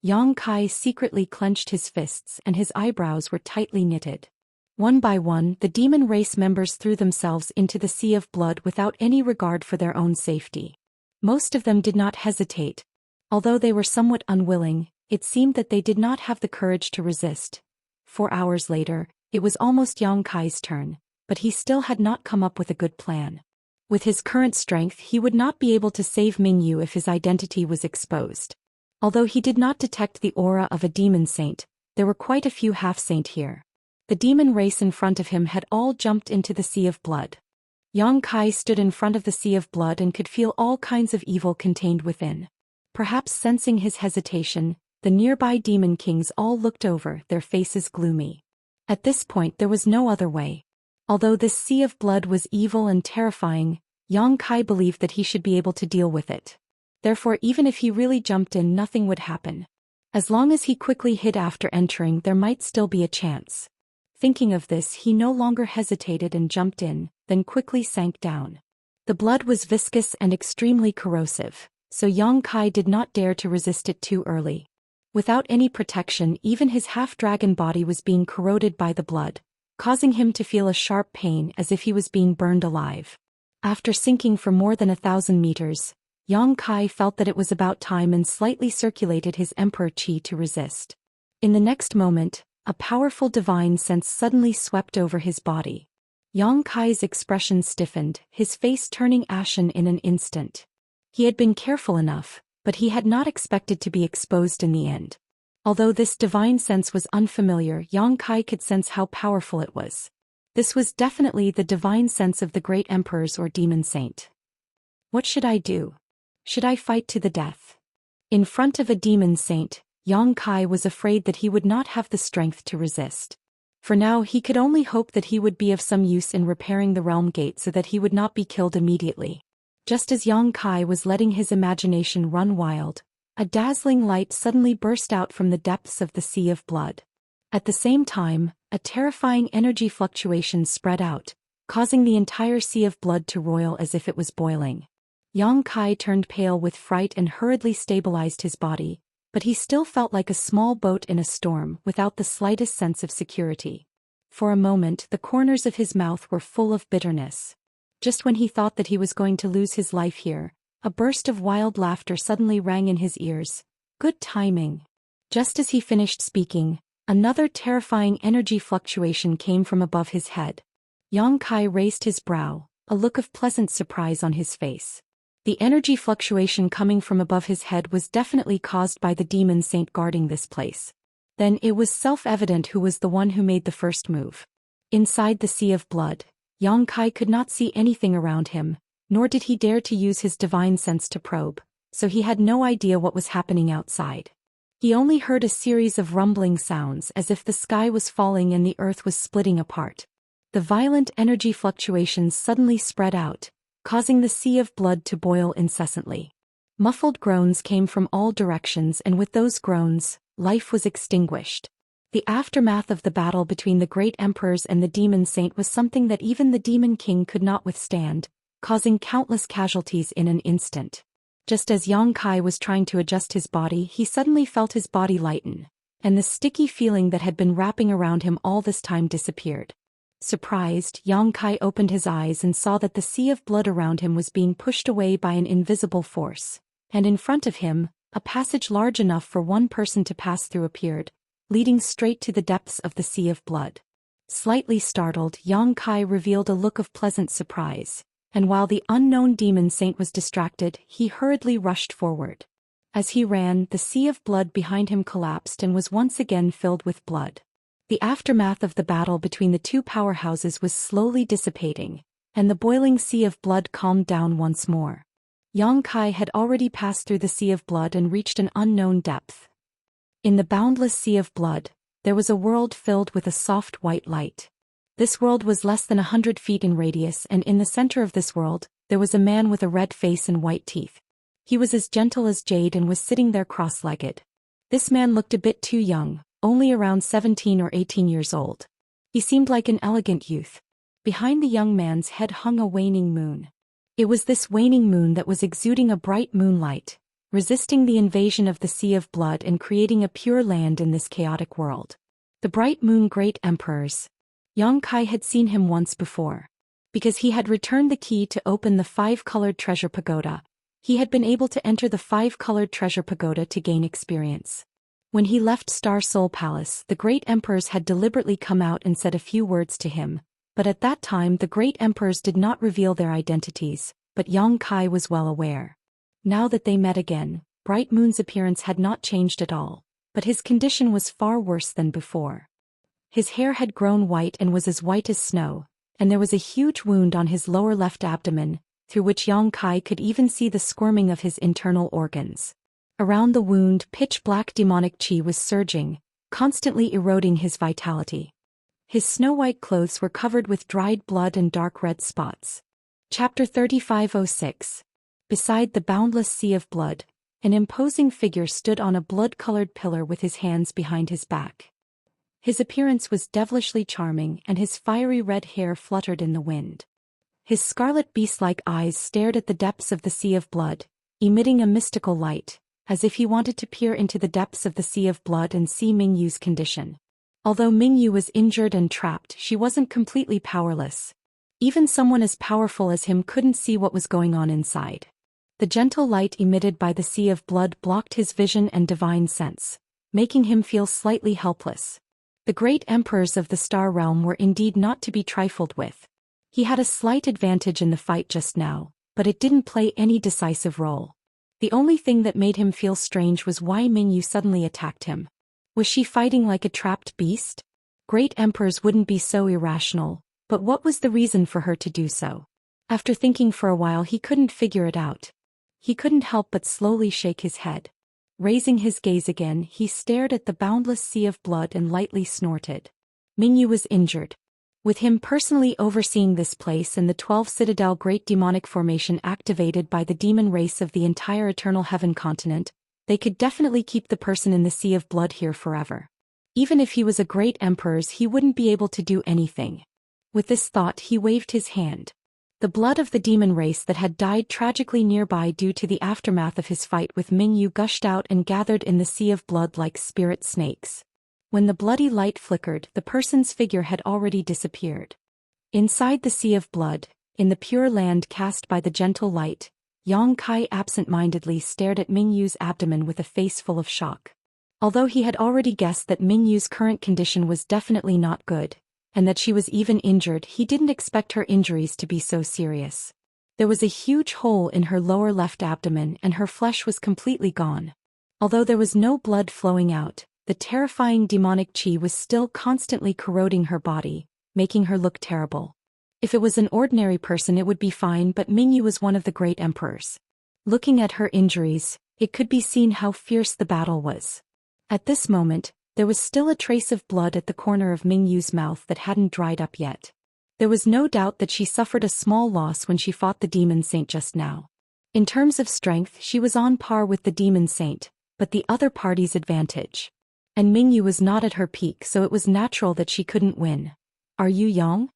Yang Kai secretly clenched his fists and his eyebrows were tightly knitted. One by one, the demon race members threw themselves into the Sea of Blood without any regard for their own safety. Most of them did not hesitate. Although they were somewhat unwilling, it seemed that they did not have the courage to resist. 4 hours later, it was almost Yang Kai's turn, but he still had not come up with a good plan. With his current strength, he would not be able to save Mingyu if his identity was exposed. Although he did not detect the aura of a demon saint, there were quite a few half-saint here. The demon race in front of him had all jumped into the Sea of Blood. Yang Kai stood in front of the Sea of Blood and could feel all kinds of evil contained within. Perhaps sensing his hesitation, the nearby demon kings all looked over, their faces gloomy. At this point there was no other way. Although this Sea of Blood was evil and terrifying, Yang Kai believed that he should be able to deal with it. Therefore, even if he really jumped in, nothing would happen. As long as he quickly hid after entering, there might still be a chance. Thinking of this, he no longer hesitated and jumped in, then quickly sank down. The blood was viscous and extremely corrosive, so Yang Kai did not dare to resist it too early. Without any protection, even his half-dragon body was being corroded by the blood, causing him to feel a sharp pain as if he was being burned alive. After sinking for more than 1,000 meters, Yang Kai felt that it was about time and slightly circulated his emperor chi to resist. In the next moment, a powerful divine sense suddenly swept over his body. Yang Kai's expression stiffened, his face turning ashen in an instant. He had been careful enough, but he had not expected to be exposed in the end. Although this divine sense was unfamiliar, Yang Kai could sense how powerful it was. This was definitely the divine sense of the great emperors or demon saint. What should I do? Should I fight to the death? In front of a demon saint, Yang Kai was afraid that he would not have the strength to resist. For now he could only hope that he would be of some use in repairing the realm gate so that he would not be killed immediately. Just as Yang Kai was letting his imagination run wild, a dazzling light suddenly burst out from the depths of the Sea of Blood. At the same time, a terrifying energy fluctuation spread out, causing the entire Sea of Blood to roil as if it was boiling. Yang Kai turned pale with fright and hurriedly stabilized his body, but he still felt like a small boat in a storm without the slightest sense of security. For a moment the corners of his mouth were full of bitterness. Just when he thought that he was going to lose his life here, a burst of wild laughter suddenly rang in his ears. Good timing. Just as he finished speaking, another terrifying energy fluctuation came from above his head. Yang Kai raised his brow, a look of pleasant surprise on his face. The energy fluctuation coming from above his head was definitely caused by the demon saint guarding this place. Then it was self-evident who was the one who made the first move. Inside the sea of blood, Yang Kai could not see anything around him, nor did he dare to use his divine sense to probe, so he had no idea what was happening outside. He only heard a series of rumbling sounds as if the sky was falling and the earth was splitting apart. The violent energy fluctuations suddenly spread out, causing the sea of blood to boil incessantly. Muffled groans came from all directions, and with those groans, life was extinguished. The aftermath of the battle between the great emperors and the demon saint was something that even the demon king could not withstand, causing countless casualties in an instant. Just as Yang Kai was trying to adjust his body, he suddenly felt his body lighten, and the sticky feeling that had been wrapping around him all this time disappeared. Surprised, Yang Kai opened his eyes and saw that the sea of blood around him was being pushed away by an invisible force, and in front of him, a passage large enough for one person to pass through appeared, leading straight to the depths of the sea of blood. Slightly startled, Yang Kai revealed a look of pleasant surprise, and while the unknown demon saint was distracted, he hurriedly rushed forward. As he ran, the sea of blood behind him collapsed and was once again filled with blood. The aftermath of the battle between the two powerhouses was slowly dissipating, and the boiling sea of blood calmed down once more. Yang Kai had already passed through the sea of blood and reached an unknown depth. In the boundless sea of blood, there was a world filled with a soft white light. This world was less than 100 feet in radius, and in the center of this world, there was a man with a red face and white teeth. He was as gentle as jade and was sitting there cross-legged. This man looked a bit too young, only around 17 or 18 years old. He seemed like an elegant youth. Behind the young man's head hung a waning moon. It was this waning moon that was exuding a bright moonlight, resisting the invasion of the sea of blood and creating a pure land in this chaotic world. The bright moon great emperors. Yang Kai had seen him once before. Because he had returned the key to open the 5-colored treasure pagoda, he had been able to enter the 5-colored treasure pagoda to gain experience. When he left Star Soul Palace, the great emperors had deliberately come out and said a few words to him, but at that time the great emperors did not reveal their identities, but Yang Kai was well aware. Now that they met again, Bright Moon's appearance had not changed at all, but his condition was far worse than before. His hair had grown white and was as white as snow, and there was a huge wound on his lower left abdomen, through which Yang Kai could even see the squirming of his internal organs. Around the wound, pitch-black demonic chi was surging, constantly eroding his vitality. His snow-white clothes were covered with dried blood and dark red spots. Chapter 3506. Beside the boundless sea of blood, an imposing figure stood on a blood-colored pillar with his hands behind his back. His appearance was devilishly charming, and his fiery red hair fluttered in the wind. His scarlet beast-like eyes stared at the depths of the sea of blood, emitting a mystical light, as if he wanted to peer into the depths of the sea of blood and see Mingyu's condition. Although Mingyu was injured and trapped, she wasn't completely powerless. Even someone as powerful as him couldn't see what was going on inside. The gentle light emitted by the sea of blood blocked his vision and divine sense, making him feel slightly helpless. The great emperors of the Star Realm were indeed not to be trifled with. He had a slight advantage in the fight just now, but it didn't play any decisive role. The only thing that made him feel strange was why Mingyu suddenly attacked him. Was she fighting like a trapped beast? Great emperors wouldn't be so irrational, but what was the reason for her to do so? After thinking for a while, he couldn't figure it out. He couldn't help but slowly shake his head. Raising his gaze again, he stared at the boundless sea of blood and lightly snorted. Mingyu was injured. With him personally overseeing this place and the 12 Citadel Great Demonic Formation activated by the demon race of the entire Eternal Heaven continent, they could definitely keep the person in the sea of blood here forever. Even if he was a great emperor, he wouldn't be able to do anything. With this thought, he waved his hand. The blood of the demon race that had died tragically nearby due to the aftermath of his fight with Mingyu gushed out and gathered in the sea of blood like spirit snakes. When the bloody light flickered, the person's figure had already disappeared. Inside the sea of blood, in the pure land cast by the gentle light, Yang Kai absent-mindedly stared at Mingyu's abdomen with a face full of shock. Although he had already guessed that Mingyu's current condition was definitely not good, and that she was even injured, he didn't expect her injuries to be so serious. There was a huge hole in her lower left abdomen and her flesh was completely gone. Although there was no blood flowing out, the terrifying demonic chi was still constantly corroding her body, making her look terrible. If it was an ordinary person it would be fine, but Mingyu was one of the great emperors. Looking at her injuries, it could be seen how fierce the battle was. At this moment, there was still a trace of blood at the corner of Mingyu's mouth that hadn't dried up yet. There was no doubt that she suffered a small loss when she fought the demon saint just now. In terms of strength, she was on par with the demon saint, but the other party's advantage. And Mingyu was not at her peak, so it was natural that she couldn't win. Are you Yang?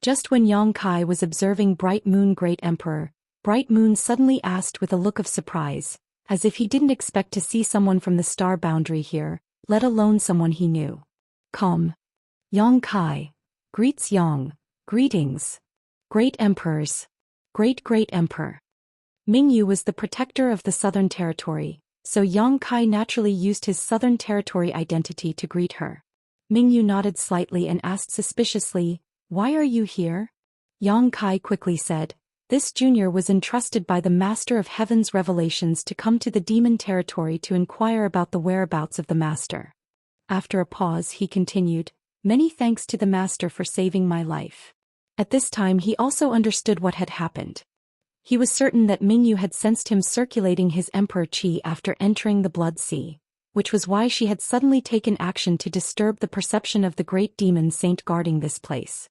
Just when Yang Kai was observing Bright Moon Great Emperor, Bright Moon suddenly asked with a look of surprise, as if he didn't expect to see someone from the star boundary here, let alone someone he knew. Calm. Yang Kai. Greets Yang. Greetings. Great Emperors. Great Emperor. Mingyu was the protector of the Southern Territory, so Yang Kai naturally used his Southern Territory identity to greet her. Mingyu nodded slightly and asked suspiciously, "Why are you here?" Yang Kai quickly said, "This junior was entrusted by the Master of Heaven's Revelations to come to the demon territory to inquire about the whereabouts of the Master." After a pause he continued, "Many thanks to the Master for saving my life." At this time he also understood what had happened. He was certain that Mingyu had sensed him circulating his Emperor Qi after entering the Blood Sea, which was why she had suddenly taken action to disturb the perception of the great demon saint guarding this place.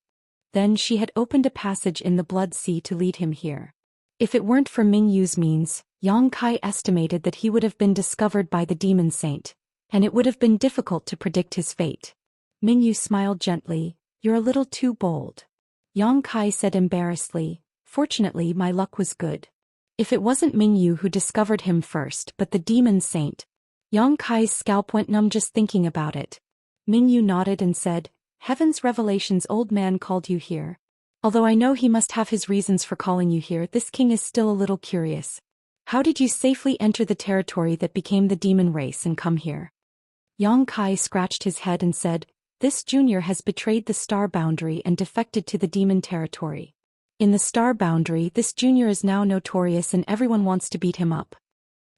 Then she had opened a passage in the Blood Sea to lead him here. If it weren't for Mingyu's means, Yang Kai estimated that he would have been discovered by the demon saint, and it would have been difficult to predict his fate. Mingyu smiled gently, "You're a little too bold." Yang Kai said embarrassedly, "Fortunately my luck was good. If it wasn't Mingyu who discovered him first but the demon saint." Yang Kai's scalp went numb just thinking about it. Mingyu nodded and said, "Heaven's Revelations old man called you here. Although I know he must have his reasons for calling you here, this king is still a little curious. How did you safely enter the territory that became the demon race and come here?" Yang Kai scratched his head and said, "This junior has betrayed the star boundary and defected to the demon territory. In the star boundary, this junior is now notorious and everyone wants to beat him up."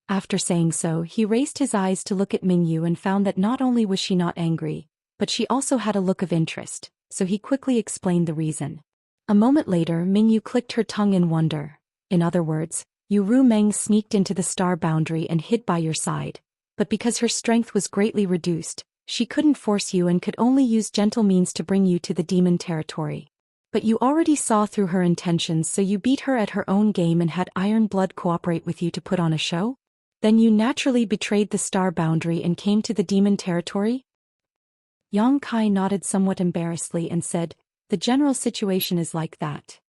After saying so, he raised his eyes to look at Mingyu and found that not only was she not angry, but she also had a look of interest, so he quickly explained the reason. A moment later Mingyu clicked her tongue in wonder. In other words, Yu Ru Meng sneaked into the star boundary and hid by your side, but because her strength was greatly reduced, she couldn't force you and could only use gentle means to bring you to the demon territory. But you already saw through her intentions, so you beat her at her own game and had Iron Blood cooperate with you to put on a show? Then you naturally betrayed the star boundary and came to the demon territory? Yang Kai nodded somewhat embarrassedly and said, "The general situation is like that."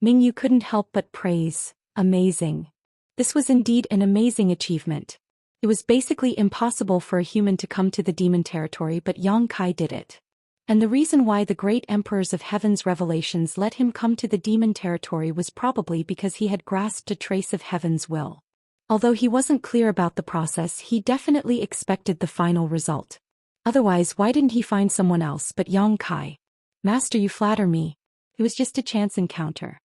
Mingyu couldn't help but praise, "Amazing." This was indeed an amazing achievement. It was basically impossible for a human to come to the demon territory, but Yang Kai did it. And the reason why the great emperors of Heaven's Revelations let him come to the demon territory was probably because he had grasped a trace of Heaven's will. Although he wasn't clear about the process, he definitely expected the final result. Otherwise, why didn't he find someone else but Yang Kai? "Master, you flatter me. It was just a chance encounter."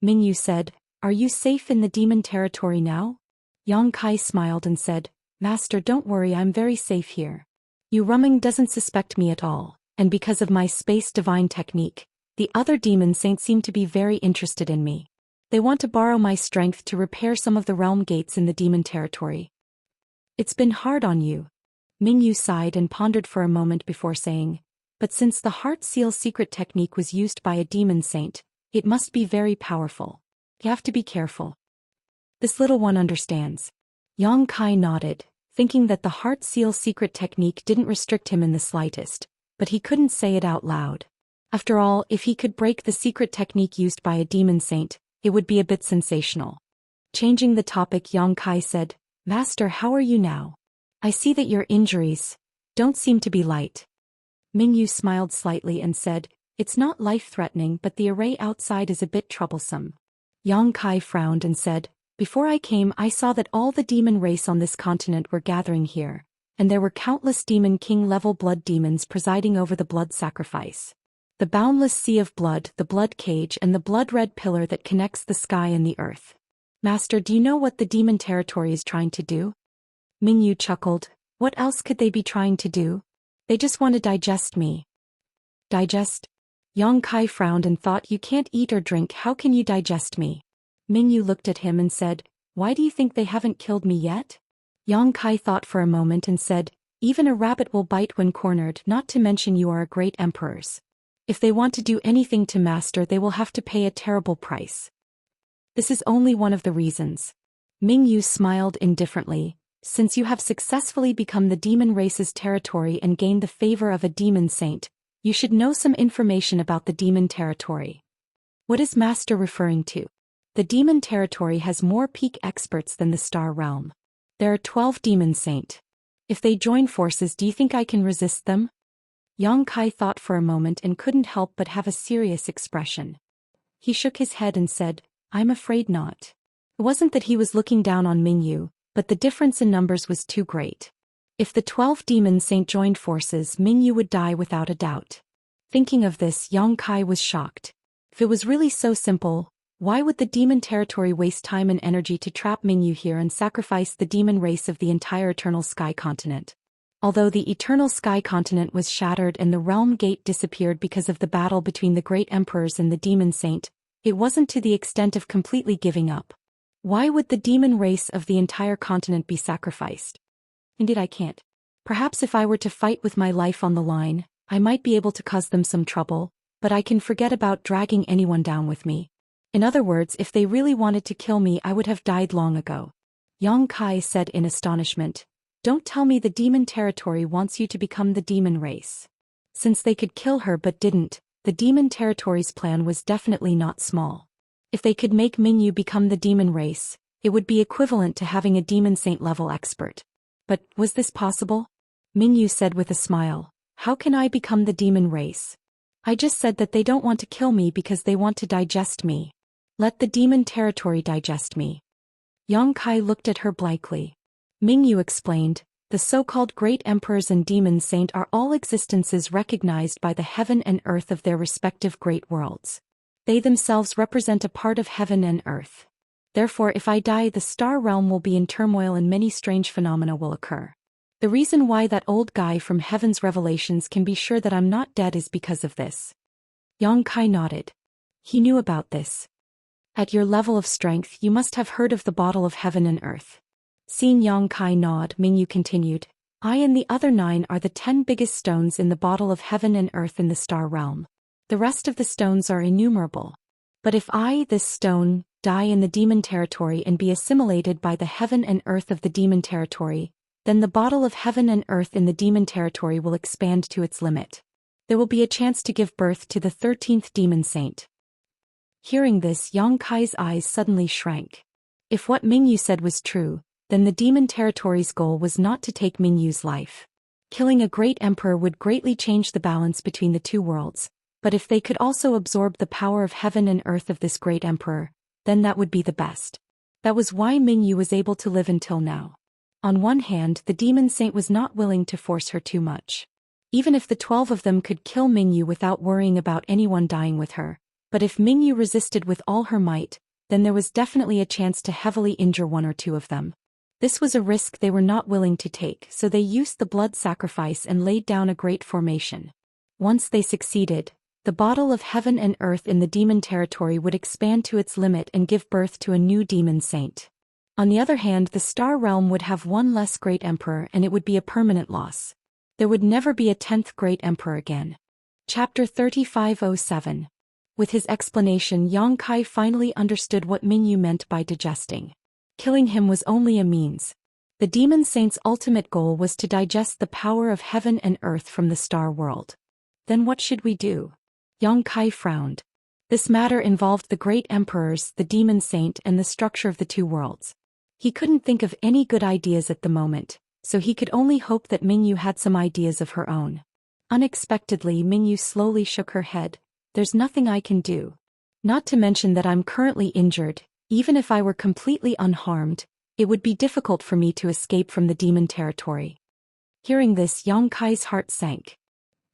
Mingyu said, "Are you safe in the demon territory now?" Yang Kai smiled and said, "Master, don't worry, I'm very safe here. Yu Ruming doesn't suspect me at all, and because of my space divine technique, the other demon saints seem to be very interested in me. They want to borrow my strength to repair some of the realm gates in the demon territory." "It's been hard on you." Mingyu sighed and pondered for a moment before saying, "But since the Heart Seal secret technique was used by a demon saint, it must be very powerful. You have to be careful." "This little one understands." Yang Kai nodded, thinking that the Heart Seal secret technique didn't restrict him in the slightest, but he couldn't say it out loud. After all, if he could break the secret technique used by a demon saint, it would be a bit sensational. Changing the topic, Yang Kai said, Master, how are you now? I see that your injuries don't seem to be light. Mingyu smiled slightly and said, It's not life-threatening, but the array outside is a bit troublesome. Yang Kai frowned and said, Before I came, I saw that all the demon race on this continent were gathering here, and there were countless demon king-level blood demons presiding over the blood sacrifice. The boundless sea of blood, the blood cage, and the blood-red pillar that connects the sky and the earth. Master, do you know what the demon territory is trying to do? Mingyu chuckled. What else could they be trying to do? They just want to digest me. Digest? Yang Kai frowned and thought, You can't eat or drink, how can you digest me? Mingyu looked at him and said, Why do you think they haven't killed me yet? Yang Kai thought for a moment and said, Even a rabbit will bite when cornered, not to mention you are a great emperors. If they want to do anything to Master, they will have to pay a terrible price. This is only one of the reasons. Mingyu smiled indifferently. Since you have successfully become the demon race's territory and gained the favor of a demon saint, you should know some information about the demon territory. What is Master referring to? The demon territory has more peak experts than the star realm. There are 12 demon saint. If they join forces, do you think I can resist them? Yang Kai thought for a moment and couldn't help but have a serious expression. He shook his head and said, I'm afraid not. It wasn't that he was looking down on Mingyu, but the difference in numbers was too great. If the 12 demon saint joined forces, Mingyu would die without a doubt. Thinking of this, Yang Kai was shocked. If it was really so simple, why would the demon territory waste time and energy to trap Mingyu here and sacrifice the demon race of the entire Eternal Sky Continent? Although the Eternal Sky Continent was shattered and the Realm Gate disappeared because of the battle between the Great Emperors and the Demon Saint, it wasn't to the extent of completely giving up. Why would the demon race of the entire continent be sacrificed? Indeed, I can't. Perhaps if I were to fight with my life on the line, I might be able to cause them some trouble, but I can forget about dragging anyone down with me. In other words, if they really wanted to kill me, I would have died long ago. Yang Kai said in astonishment. Don't tell me the demon territory wants you to become the demon race. Since they could kill her but didn't, the demon territory's plan was definitely not small. If they could make Mingyu become the demon race, it would be equivalent to having a demon saint level expert. But was this possible? Mingyu said with a smile, How can I become the demon race? I just said that they don't want to kill me because they want to digest me. Let the demon territory digest me. Yang Kai looked at her blankly. Mingyu explained, the so-called Great Emperors and Demon Saint are all existences recognized by the heaven and earth of their respective great worlds. They themselves represent a part of heaven and earth. Therefore, if I die, the star realm will be in turmoil and many strange phenomena will occur. The reason why that old guy from Heaven's Revelations can be sure that I'm not dead is because of this. Yang Kai nodded. He knew about this. At your level of strength, you must have heard of the bottle of heaven and earth. Seeing Yang Kai nod, Mingyu continued, I and the other 9 are the 10 biggest stones in the bottle of heaven and earth in the star realm. The rest of the stones are innumerable. But if I, this stone, die in the demon territory and be assimilated by the heaven and earth of the demon territory, then the bottle of heaven and earth in the demon territory will expand to its limit. There will be a chance to give birth to the 13th demon saint. Hearing this, Yang Kai's eyes suddenly shrank. If what Mingyu said was true, then the demon territory's goal was not to take Mingyu's life. Killing a great emperor would greatly change the balance between the two worlds, but if they could also absorb the power of heaven and earth of this great emperor, then that would be the best. That was why Mingyu was able to live until now. On one hand, the demon saint was not willing to force her too much. Even if the 12 of them could kill Mingyu without worrying about anyone dying with her, but if Mingyu resisted with all her might, then there was definitely a chance to heavily injure 1 or 2 of them. This was a risk they were not willing to take, so they used the blood sacrifice and laid down a great formation. Once they succeeded, the bottle of heaven and earth in the demon territory would expand to its limit and give birth to a new demon saint. On the other hand, the star realm would have 1 less great emperor and it would be a permanent loss. There would never be a 10th great emperor again. Chapter 3507. With his explanation, Yang Kai finally understood what Mingyu meant by digesting. Killing him was only a means. The demon saint's ultimate goal was to digest the power of heaven and earth from the star world. Then what should we do? Yang Kai frowned. This matter involved the great emperors, the demon saint, and the structure of the two worlds. He couldn't think of any good ideas at the moment, so he could only hope that Mingyu had some ideas of her own. Unexpectedly, Mingyu slowly shook her head. There's nothing I can do. Not to mention that I'm currently injured. Even if I were completely unharmed, it would be difficult for me to escape from the demon territory. Hearing this, Yang Kai's heart sank.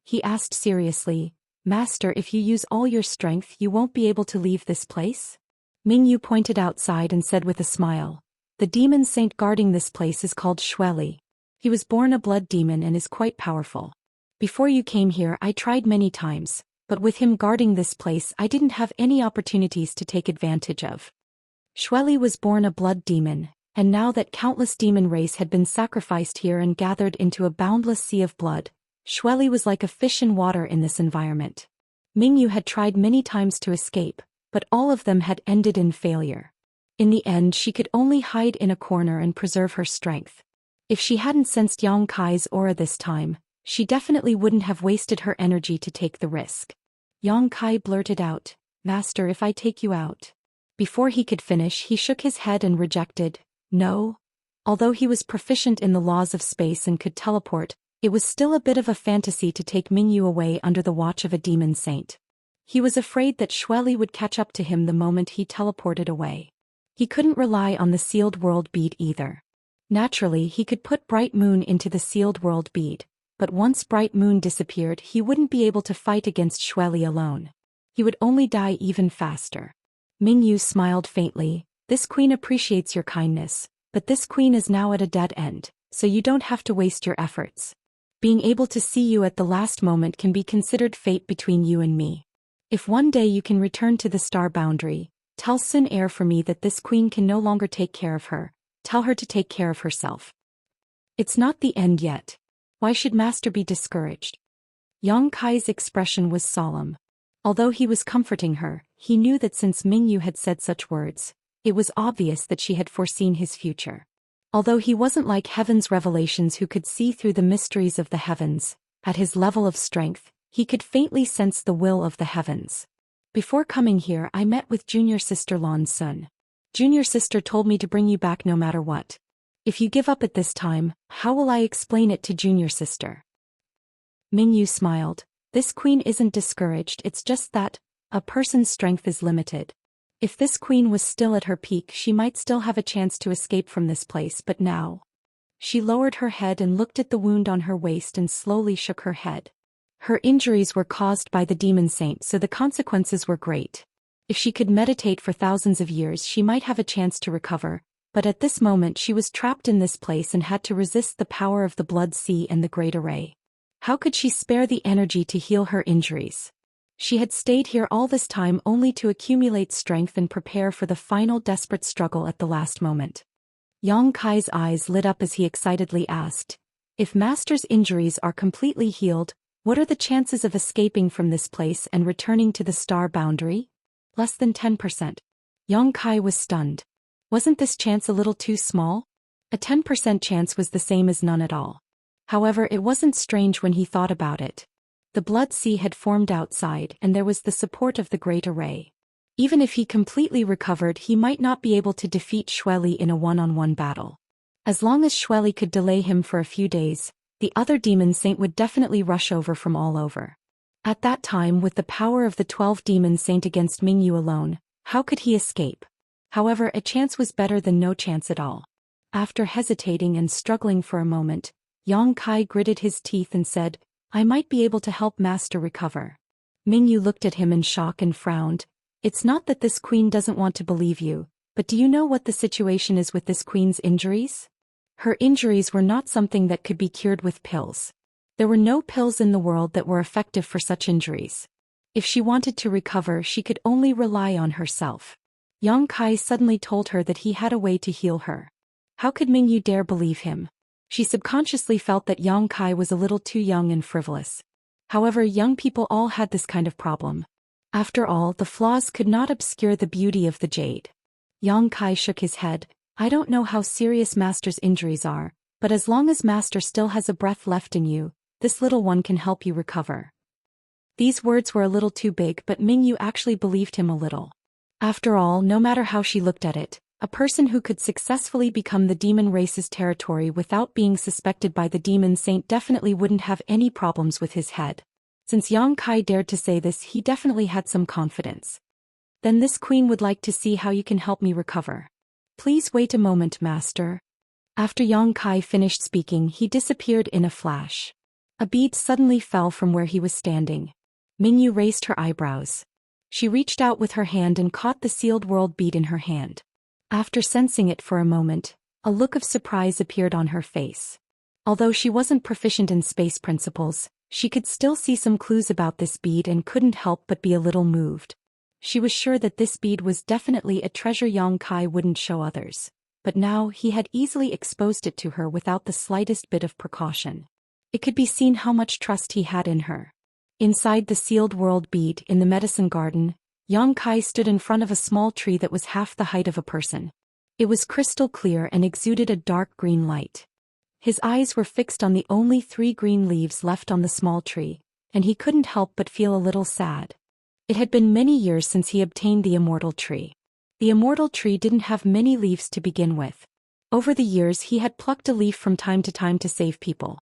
He asked seriously, Master, if you use all your strength, you won't be able to leave this place? Mingyu pointed outside and said with a smile, the demon saint guarding this place is called Xueli. He was born a blood demon and is quite powerful. Before you came here, I tried many times, but with him guarding this place, I didn't have any opportunities to take advantage of. Xueli was born a blood demon, and now that countless demon race had been sacrificed here and gathered into a boundless sea of blood, Xueli was like a fish in water in this environment. Mingyu had tried many times to escape, but all of them had ended in failure. In the end, she could only hide in a corner and preserve her strength. If she hadn't sensed Yang Kai's aura this time, she definitely wouldn't have wasted her energy to take the risk. Yang Kai blurted out, Master, if I take you out. Before he could finish, he shook his head and rejected, no. Although he was proficient in the laws of space and could teleport, it was still a bit of a fantasy to take Mingyu away under the watch of a demon saint. He was afraid that Xueli would catch up to him the moment he teleported away. He couldn't rely on the sealed world bead either. Naturally, he could put Bright Moon into the sealed world bead, but once Bright Moon disappeared, he wouldn't be able to fight against Xueli alone. He would only die even faster. Mingyu smiled faintly, this queen appreciates your kindness, but this queen is now at a dead end, so you don't have to waste your efforts. Being able to see you at the last moment can be considered fate between you and me. If one day you can return to the star boundary, tell Sun Air for me that this queen can no longer take care of her. Tell her to take care of herself. It's not the end yet. Why should Master be discouraged? Yang Kai's expression was solemn. Although he was comforting her, he knew that since Mingyu had said such words, it was obvious that she had foreseen his future. Although he wasn't like Heaven's revelations who could see through the mysteries of the heavens, at his level of strength, he could faintly sense the will of the heavens. Before coming here, I met with junior sister Lan Sun. Junior sister told me to bring you back no matter what. If you give up at this time, how will I explain it to junior sister? Mingyu smiled. This queen isn't discouraged, it's just that a person's strength is limited. If this queen was still at her peak, she might still have a chance to escape from this place, but now. She lowered her head and looked at the wound on her waist and slowly shook her head. Her injuries were caused by the demon saint, so the consequences were great. If she could meditate for thousands of years, she might have a chance to recover, but at this moment she was trapped in this place and had to resist the power of the blood sea and the great array. How could she spare the energy to heal her injuries? She had stayed here all this time only to accumulate strength and prepare for the final desperate struggle at the last moment. Yang Kai's eyes lit up as he excitedly asked, if Master's injuries are completely healed, what are the chances of escaping from this place and returning to the star boundary? Less than 10%. Yang Kai was stunned. Wasn't this chance a little too small? A 10% chance was the same as none at all. However, it wasn't strange when he thought about it. The blood sea had formed outside and there was the support of the great array. Even if he completely recovered, he might not be able to defeat Xueli in a one-on-one battle. As long as Xueli could delay him for a few days, the other demon saint would definitely rush over from all over. At that time, with the power of the 12 demon saint against Mingyu alone, how could he escape? However, a chance was better than no chance at all. After hesitating and struggling for a moment, Yang Kai gritted his teeth and said, I might be able to help Master recover. Mingyu looked at him in shock and frowned. It's not that this queen doesn't want to believe you, but do you know what the situation is with this queen's injuries? Her injuries were not something that could be cured with pills. There were no pills in the world that were effective for such injuries. If she wanted to recover, she could only rely on herself. Yang Kai suddenly told her that he had a way to heal her. How could Mingyu dare believe him? She subconsciously felt that Yang Kai was a little too young and frivolous. However, young people all had this kind of problem. After all, the flaws could not obscure the beauty of the jade. Yang Kai shook his head. I don't know how serious Master's injuries are, but as long as Master still has a breath left in you, this little one can help you recover. These words were a little too big, but Mingyu actually believed him a little. After all, no matter how she looked at it, a person who could successfully become the demon race's territory without being suspected by the demon saint definitely wouldn't have any problems with his head. Since Yang Kai dared to say this, he definitely had some confidence. Then this queen would like to see how you can help me recover. Please wait a moment, master. After Yang Kai finished speaking, he disappeared in a flash. A bead suddenly fell from where he was standing. Mingyu raised her eyebrows. She reached out with her hand and caught the sealed world bead in her hand. After sensing it for a moment, a look of surprise appeared on her face. Although she wasn't proficient in space principles, she could still see some clues about this bead and couldn't help but be a little moved. She was sure that this bead was definitely a treasure Yang Kai wouldn't show others, but now he had easily exposed it to her without the slightest bit of precaution. It could be seen how much trust he had in her. Inside the sealed world bead in the medicine garden, Yang Kai stood in front of a small tree that was half the height of a person. It was crystal clear and exuded a dark green light. His eyes were fixed on the only 3 green leaves left on the small tree, and he couldn't help but feel a little sad. It had been many years since he obtained the immortal tree. The immortal tree didn't have many leaves to begin with. Over the years he had plucked a leaf from time to time to save people.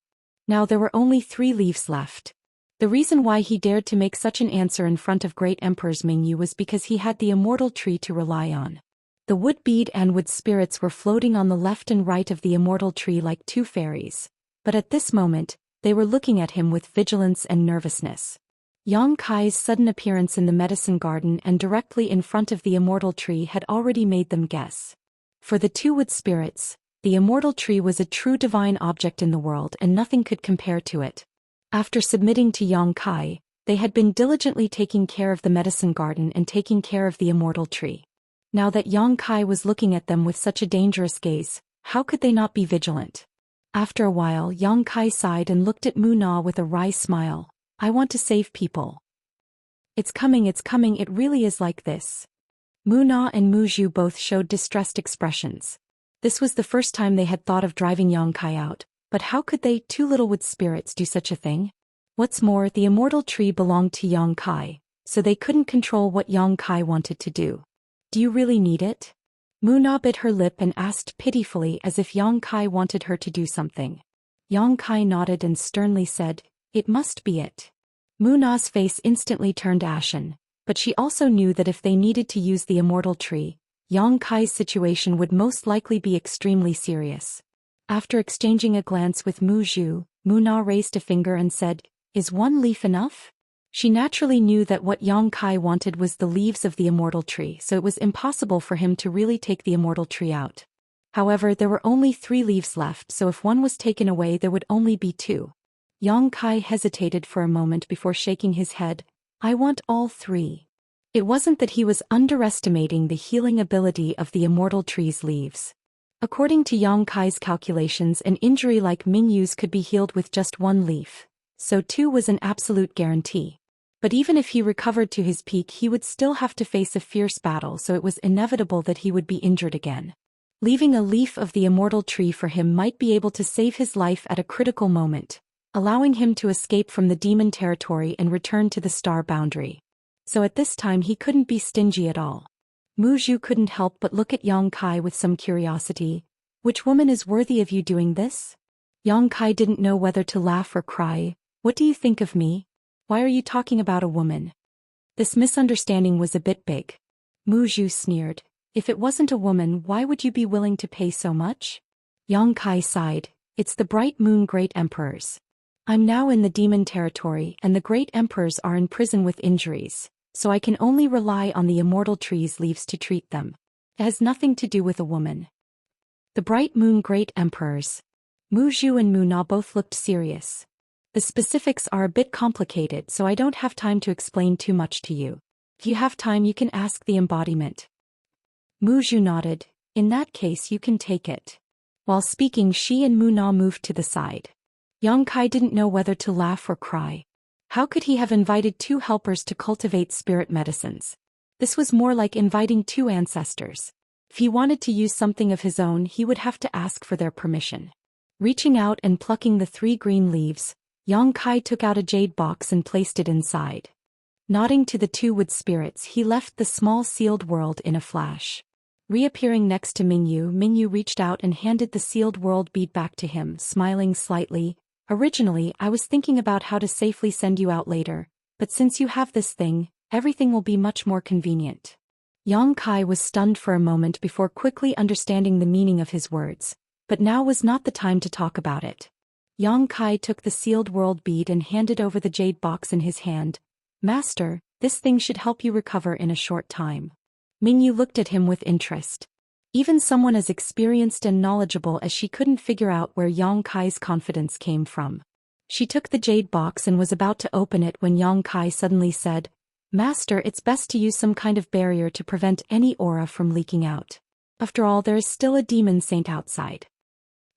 Now there were only 3 leaves left. The reason why he dared to make such an answer in front of Great Emperors Mingyu was because he had the immortal tree to rely on. The wood bead and wood spirits were floating on the left and right of the immortal tree like 2 fairies, but at this moment, they were looking at him with vigilance and nervousness. Yang Kai's sudden appearance in the medicine garden and directly in front of the immortal tree had already made them guess. For the 2 wood spirits, the immortal tree was a true divine object in the world and nothing could compare to it. After submitting to Yang Kai, they had been diligently taking care of the medicine garden and taking care of the immortal tree. Now that Yang Kai was looking at them with such a dangerous gaze, how could they not be vigilant? After a while, Yang Kai sighed and looked at Mu Na with a wry smile. I want to save people. It's coming, it really is like this. Mu Na and Mu Zhu both showed distressed expressions. This was the first time they had thought of driving Yang Kai out. But how could they, 2 little wood spirits, do such a thing? What's more, the immortal tree belonged to Yang Kai, so they couldn't control what Yang Kai wanted to do. Do you really need it? Mu Na bit her lip and asked pitifully as if Yang Kai wanted her to do something. Yang Kai nodded and sternly said, it must be it. Mu Na's face instantly turned ashen, but she also knew that if they needed to use the immortal tree, Yang Kai's situation would most likely be extremely serious. After exchanging a glance with Mu Zhu, Mu Na raised a finger and said, is 1 leaf enough? She naturally knew that what Yang Kai wanted was the leaves of the immortal tree, so it was impossible for him to really take the immortal tree out. However, there were only 3 leaves left, so if 1 was taken away there would only be 2. Yang Kai hesitated for a moment before shaking his head. I want all 3. It wasn't that he was underestimating the healing ability of the immortal tree's leaves. According to Yang Kai's calculations, an injury like Mingyu's could be healed with just 1 leaf, so 2 was an absolute guarantee. But even if he recovered to his peak, he would still have to face a fierce battle, so it was inevitable that he would be injured again. Leaving a leaf of the immortal tree for him might be able to save his life at a critical moment, allowing him to escape from the demon territory and return to the star boundary. So at this time he couldn't be stingy at all. Mu Zhu couldn't help but look at Yang Kai with some curiosity. Which woman is worthy of you doing this? Yang Kai didn't know whether to laugh or cry. What do you think of me? Why are you talking about a woman? This misunderstanding was a bit big. Mu Zhu sneered. If it wasn't a woman, why would you be willing to pay so much? Yang Kai sighed. It's the bright moon Great Emperors. I'm now in the demon territory and the Great Emperors are in prison with injuries, so I can only rely on the immortal tree's leaves to treat them. It has nothing to do with a woman. The bright moon Great Emperors. Mu Zhu and Mu Na both looked serious. The specifics are a bit complicated, so I don't have time to explain too much to you. If you have time, you can ask the embodiment. Mu Zhu nodded. In that case, you can take it. While speaking, she and Mu Na moved to the side. Yang Kai didn't know whether to laugh or cry. How could he have invited 2 helpers to cultivate spirit medicines? This was more like inviting 2 ancestors. If he wanted to use something of his own, he would have to ask for their permission. Reaching out and plucking the 3 green leaves, Yang Kai took out a jade box and placed it inside. Nodding to the two wood spirits, he left the small sealed world in a flash. Reappearing next to Mingyu, Mingyu reached out and handed the sealed world bead back to him, smiling slightly. Originally, I was thinking about how to safely send you out later, but since you have this thing, everything will be much more convenient. Yang Kai was stunned for a moment before quickly understanding the meaning of his words, but now was not the time to talk about it. Yang Kai took the sealed world bead and handed over the jade box in his hand. Master, this thing should help you recover in a short time. Mingyu looked at him with interest. Even someone as experienced and knowledgeable as she couldn't figure out where Yang Kai's confidence came from. She took the jade box and was about to open it when Yang Kai suddenly said, Master, it's best to use some kind of barrier to prevent any aura from leaking out. After all, there is still a demon saint outside.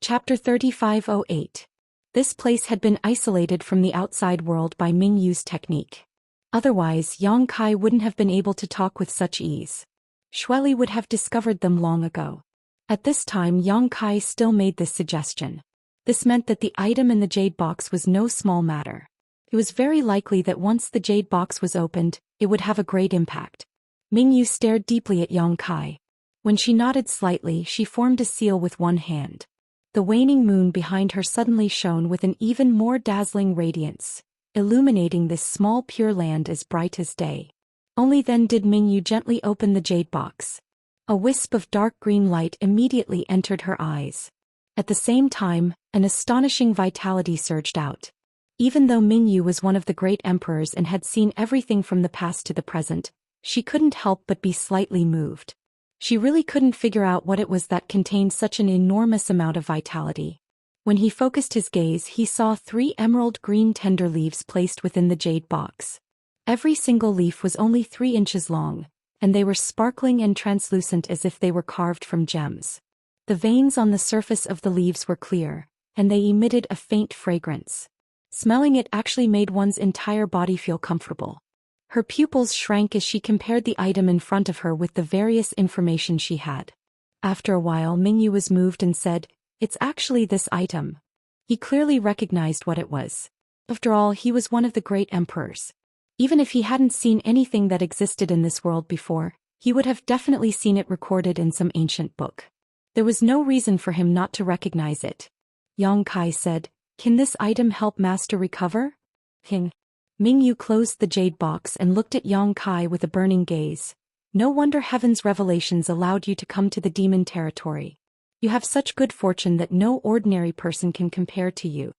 Chapter 3508. This place had been isolated from the outside world by Mingyu's technique. Otherwise, Yang Kai wouldn't have been able to talk with such ease. Shueli would have discovered them long ago. At this time, Yang Kai still made this suggestion. This meant that the item in the jade box was no small matter. It was very likely that once the jade box was opened, it would have a great impact. Mingyu stared deeply at Yang Kai. When she nodded slightly, she formed a seal with one hand. The waning moon behind her suddenly shone with an even more dazzling radiance, illuminating this small pure land as bright as day. Only then did Mingyu gently open the jade box. A wisp of dark green light immediately entered her eyes. At the same time, an astonishing vitality surged out. Even though Mingyu was one of the great emperors and had seen everything from the past to the present, she couldn't help but be slightly moved. She really couldn't figure out what it was that contained such an enormous amount of vitality. When he focused his gaze, he saw 3 emerald green tender leaves placed within the jade box. Every single leaf was only 3 inches long, and they were sparkling and translucent as if they were carved from gems. The veins on the surface of the leaves were clear, and they emitted a faint fragrance. Smelling it actually made one's entire body feel comfortable. Her pupils shrank as she compared the item in front of her with the various information she had. After a while, Mingyu was moved and said, It's actually this item. He clearly recognized what it was. After all, he was one of the great emperors. Even if he hadn't seen anything that existed in this world before, he would have definitely seen it recorded in some ancient book. There was no reason for him not to recognize it. Yang Kai said, Can this item help Master recover? Mingyu closed the jade box and looked at Yang Kai with a burning gaze. No wonder heaven's revelations allowed you to come to the demon territory. You have such good fortune that no ordinary person can compare to you.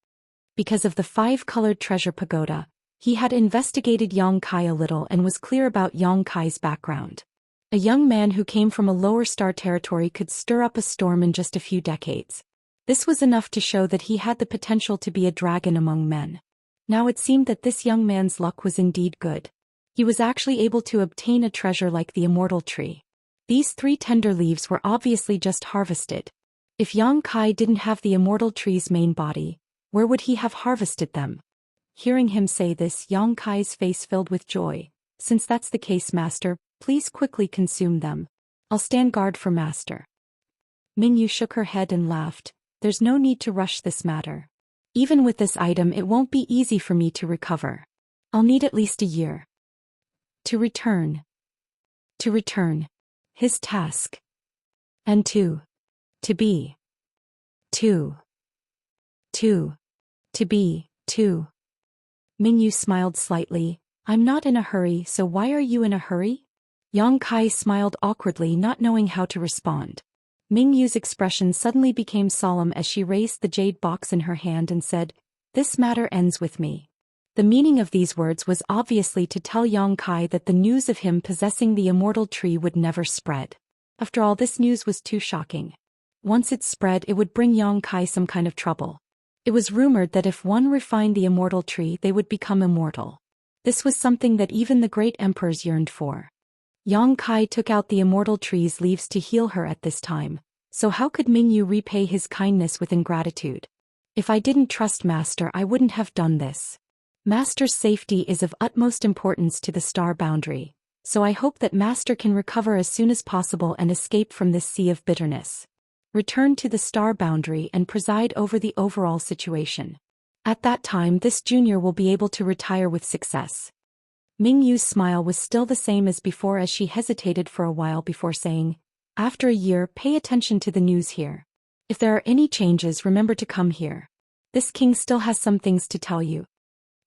Because of the 5-colored treasure pagoda, he had investigated Yang Kai a little and was clear about Yang Kai's background. A young man who came from a lower star territory could stir up a storm in just a few decades. This was enough to show that he had the potential to be a dragon among men. Now it seemed that this young man's luck was indeed good. He was actually able to obtain a treasure like the immortal tree. These 3 tender leaves were obviously just harvested. If Yang Kai didn't have the immortal tree's main body, where would he have harvested them? Hearing him say this, Yang Kai's face filled with joy. Since that's the case, Master, please quickly consume them. I'll stand guard for Master. Mingyu shook her head and laughed. There's no need to rush this matter. Even with this item, it won't be easy for me to recover. I'll need at least a year. To return. His task. And to be. Mingyu smiled slightly. I'm not in a hurry, so why are you in a hurry? Yang Kai smiled awkwardly, not knowing how to respond. Mingyu's expression suddenly became solemn as she raised the jade box in her hand and said, This matter ends with me. The meaning of these words was obviously to tell Yang Kai that the news of him possessing the immortal tree would never spread. After all, this news was too shocking. Once it spread, it would bring Yang Kai some kind of trouble. It was rumored that if one refined the immortal tree, they would become immortal. This was something that even the great emperors yearned for. Yang Kai took out the immortal tree's leaves to heal her at this time, so how could Mingyu repay his kindness with ingratitude? If I didn't trust Master, I wouldn't have done this. Master's safety is of utmost importance to the star boundary, so I hope that Master can recover as soon as possible and escape from this sea of bitterness. Return to the star boundary and preside over the overall situation. At that time this junior will be able to retire with success. Mingyu's smile was still the same as before as she hesitated for a while before saying, "After a year, pay attention to the news here. If there are any changes, remember to come here. This king still has some things to tell you."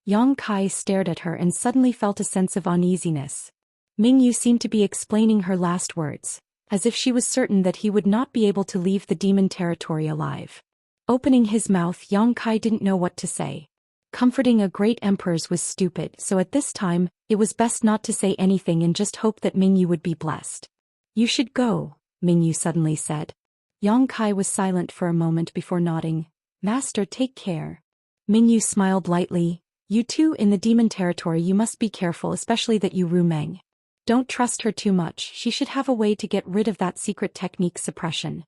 Yang Kai stared at her and suddenly felt a sense of uneasiness. Mingyu seemed to be explaining her last words, as if she was certain that he would not be able to leave the demon territory alive. Opening his mouth, Yang Kai didn't know what to say. Comforting a great emperor's was stupid, so at this time, it was best not to say anything and just hope that Mingyu would be blessed. "You should go," Mingyu suddenly said. Yang Kai was silent for a moment before nodding. "Master, take care." Mingyu smiled lightly. "You too, in the demon territory you must be careful, especially that you Ru Meng. Don't trust her too much, she should have a way to get rid of that secret technique suppression."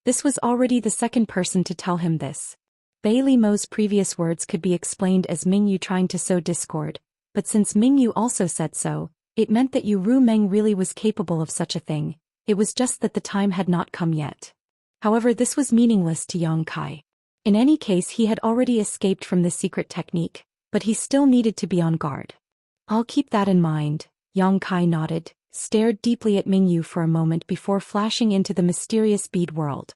This was already the second person to tell him this. Bailey Mo's previous words could be explained as Mingyu trying to sow discord, but since Mingyu also said so, it meant that Yu Ru Meng really was capable of such a thing. It was just that the time had not come yet. However, this was meaningless to Yang Kai. In any case, he had already escaped from this secret technique, but he still needed to be on guard. "I'll keep that in mind," Yang Kai nodded, stared deeply at Mingyu for a moment before flashing into the mysterious bead world.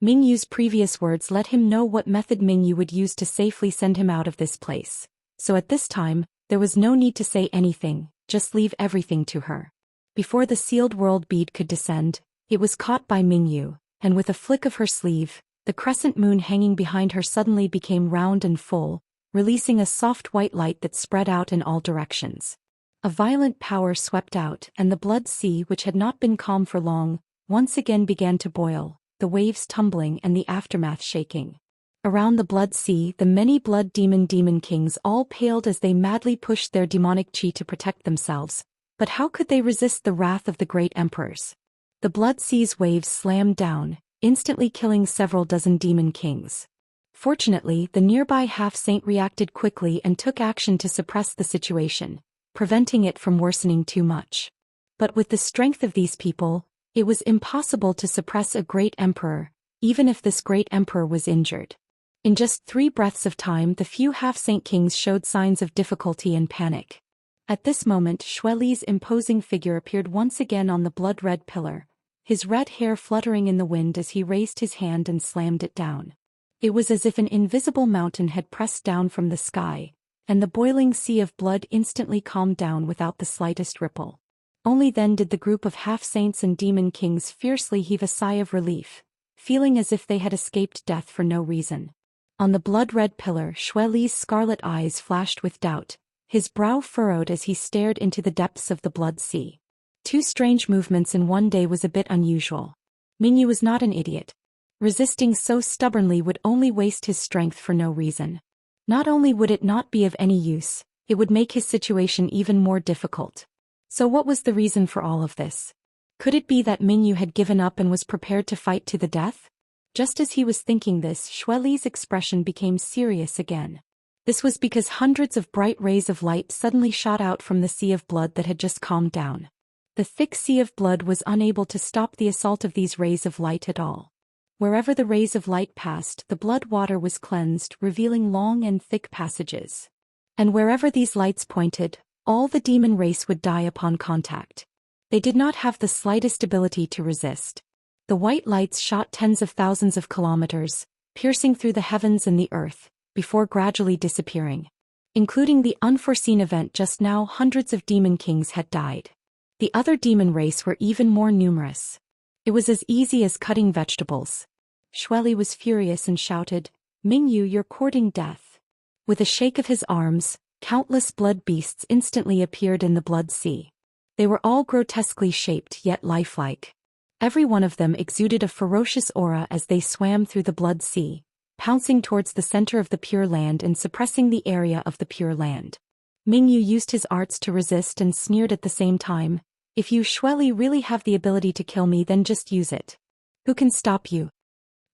Mingyu's previous words let him know what method Mingyu would use to safely send him out of this place. So at this time, there was no need to say anything, just leave everything to her. Before the sealed world bead could descend, it was caught by Mingyu, and with a flick of her sleeve, the crescent moon hanging behind her suddenly became round and full, releasing a soft white light that spread out in all directions. A violent power swept out, and the blood sea, which had not been calm for long, once again began to boil, the waves tumbling and the aftermath shaking. Around the blood sea, the many blood demon kings all paled as they madly pushed their demonic chi to protect themselves. But how could they resist the wrath of the great emperors? The blood sea's waves slammed down, instantly killing several dozen demon kings. Fortunately, the nearby half-saint reacted quickly and took action to suppress the situation, preventing it from worsening too much. But with the strength of these people, it was impossible to suppress a great emperor, even if this great emperor was injured. In just 3 breaths of time, the few half-saint kings showed signs of difficulty and panic. At this moment, Xueli's imposing figure appeared once again on the blood-red pillar, his red hair fluttering in the wind as he raised his hand and slammed it down. It was as if an invisible mountain had pressed down from the sky, and the boiling sea of blood instantly calmed down without the slightest ripple. Only then did the group of half-saints and demon kings fiercely heave a sigh of relief, feeling as if they had escaped death for no reason. On the blood-red pillar, Xueli's scarlet eyes flashed with doubt, his brow furrowed as he stared into the depths of the blood sea. 2 strange movements in one day was a bit unusual. Mingyu was not an idiot. Resisting so stubbornly would only waste his strength for no reason. Not only would it not be of any use, it would make his situation even more difficult. So what was the reason for all of this? Could it be that Mingyu had given up and was prepared to fight to the death? Just as he was thinking this, Xueli's expression became serious again. This was because hundreds of bright rays of light suddenly shot out from the sea of blood that had just calmed down. The thick sea of blood was unable to stop the assault of these rays of light at all. Wherever the rays of light passed, the blood water was cleansed, revealing long and thick passages. And wherever these lights pointed, all the demon race would die upon contact. They did not have the slightest ability to resist. The white lights shot tens of thousands of kilometers, piercing through the heavens and the earth, before gradually disappearing. Including the unforeseen event just now, hundreds of demon kings had died. The other demon race were even more numerous. It was as easy as cutting vegetables. Xueli was furious and shouted, "Mingyu, you're courting death." With a shake of his arms, countless blood beasts instantly appeared in the blood sea. They were all grotesquely shaped yet lifelike. Every one of them exuded a ferocious aura as they swam through the blood sea, pouncing towards the center of the Pure Land and suppressing the area of the Pure Land. Mingyu used his arts to resist and sneered at the same time, "If you Xueli really have the ability to kill me, then just use it. Who can stop you?"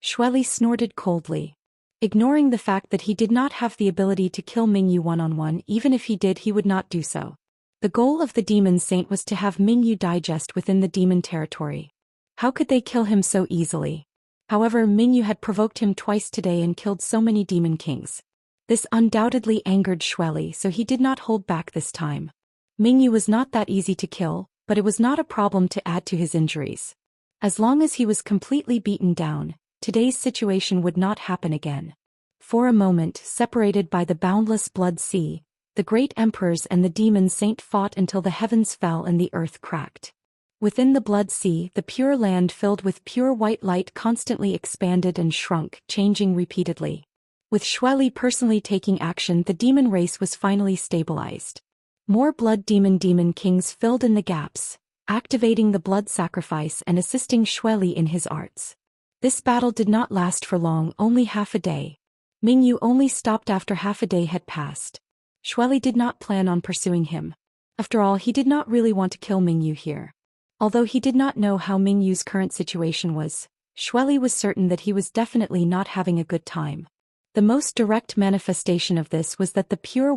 Xueli snorted coldly. Ignoring the fact that he did not have the ability to kill Mingyu one-on-one, even if he did, he would not do so. The goal of the demon saint was to have Mingyu digest within the demon territory. How could they kill him so easily? However, Mingyu had provoked him twice today and killed so many demon kings. This undoubtedly angered Xueli, so he did not hold back this time. Mingyu was not that easy to kill, but it was not a problem to add to his injuries. As long as he was completely beaten down, today's situation would not happen again. For a moment, separated by the boundless blood sea, the great emperors and the demon saint fought until the heavens fell and the earth cracked. Within the blood sea, the pure land filled with pure white light constantly expanded and shrunk, changing repeatedly. With Xueli personally taking action, the demon race was finally stabilized. More blood demon kings filled in the gaps, activating the blood sacrifice and assisting Xueli in his arts. This battle did not last for long, only half a day. Mingyu only stopped after half a day had passed. Xueli did not plan on pursuing him. After all, he did not really want to kill Mingyu here. Although he did not know how Mingyu's current situation was, Xueli was certain that he was definitely not having a good time. The most direct manifestation of this was that the pure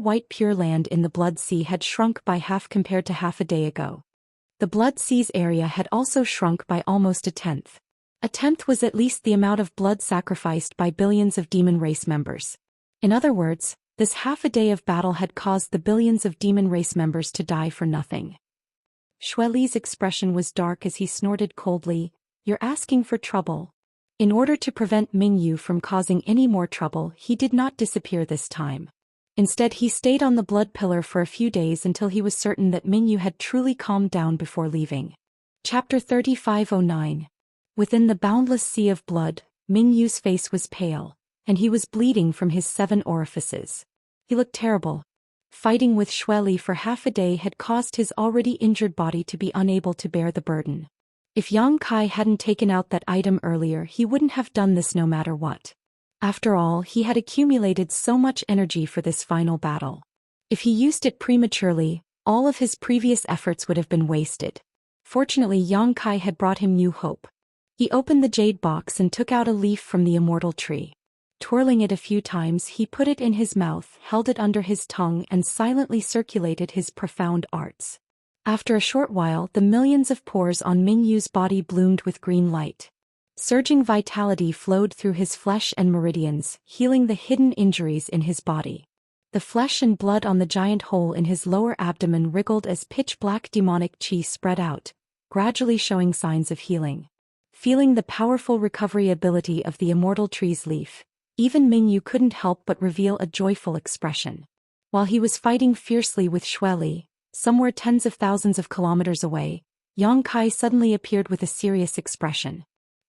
land in the Blood Sea had shrunk by half compared to half a day ago. The Blood Sea's area had also shrunk by almost a tenth. A tenth was at least the amount of blood sacrificed by billions of demon race members. In other words, this half a day of battle had caused the billions of demon race members to die for nothing. Xueli's expression was dark as he snorted coldly, "You're asking for trouble." In order to prevent Mingyu from causing any more trouble, he did not disappear this time. Instead, he stayed on the blood pillar for a few days until he was certain that Mingyu had truly calmed down before leaving. Chapter 3509. Within the boundless sea of blood, Mingyu's face was pale, and he was bleeding from his 7 orifices. He looked terrible. Fighting with Xueli for half a day had caused his already injured body to be unable to bear the burden. If Yang Kai hadn't taken out that item earlier, he wouldn't have done this no matter what. After all, he had accumulated so much energy for this final battle. If he used it prematurely, all of his previous efforts would have been wasted. Fortunately, Yang Kai had brought him new hope. He opened the jade box and took out a leaf from the immortal tree. Twirling it a few times, he put it in his mouth, held it under his tongue, and silently circulated his profound arts. After a short while, the millions of pores on Mingyu's body bloomed with green light. Surging vitality flowed through his flesh and meridians, healing the hidden injuries in his body. The flesh and blood on the giant hole in his lower abdomen wriggled as pitch-black demonic chi spread out, gradually showing signs of healing. Feeling the powerful recovery ability of the immortal tree's leaf, even Mingyu couldn't help but reveal a joyful expression. While he was fighting fiercely with Xueli, somewhere tens of thousands of kilometers away, Yang Kai suddenly appeared with a serious expression.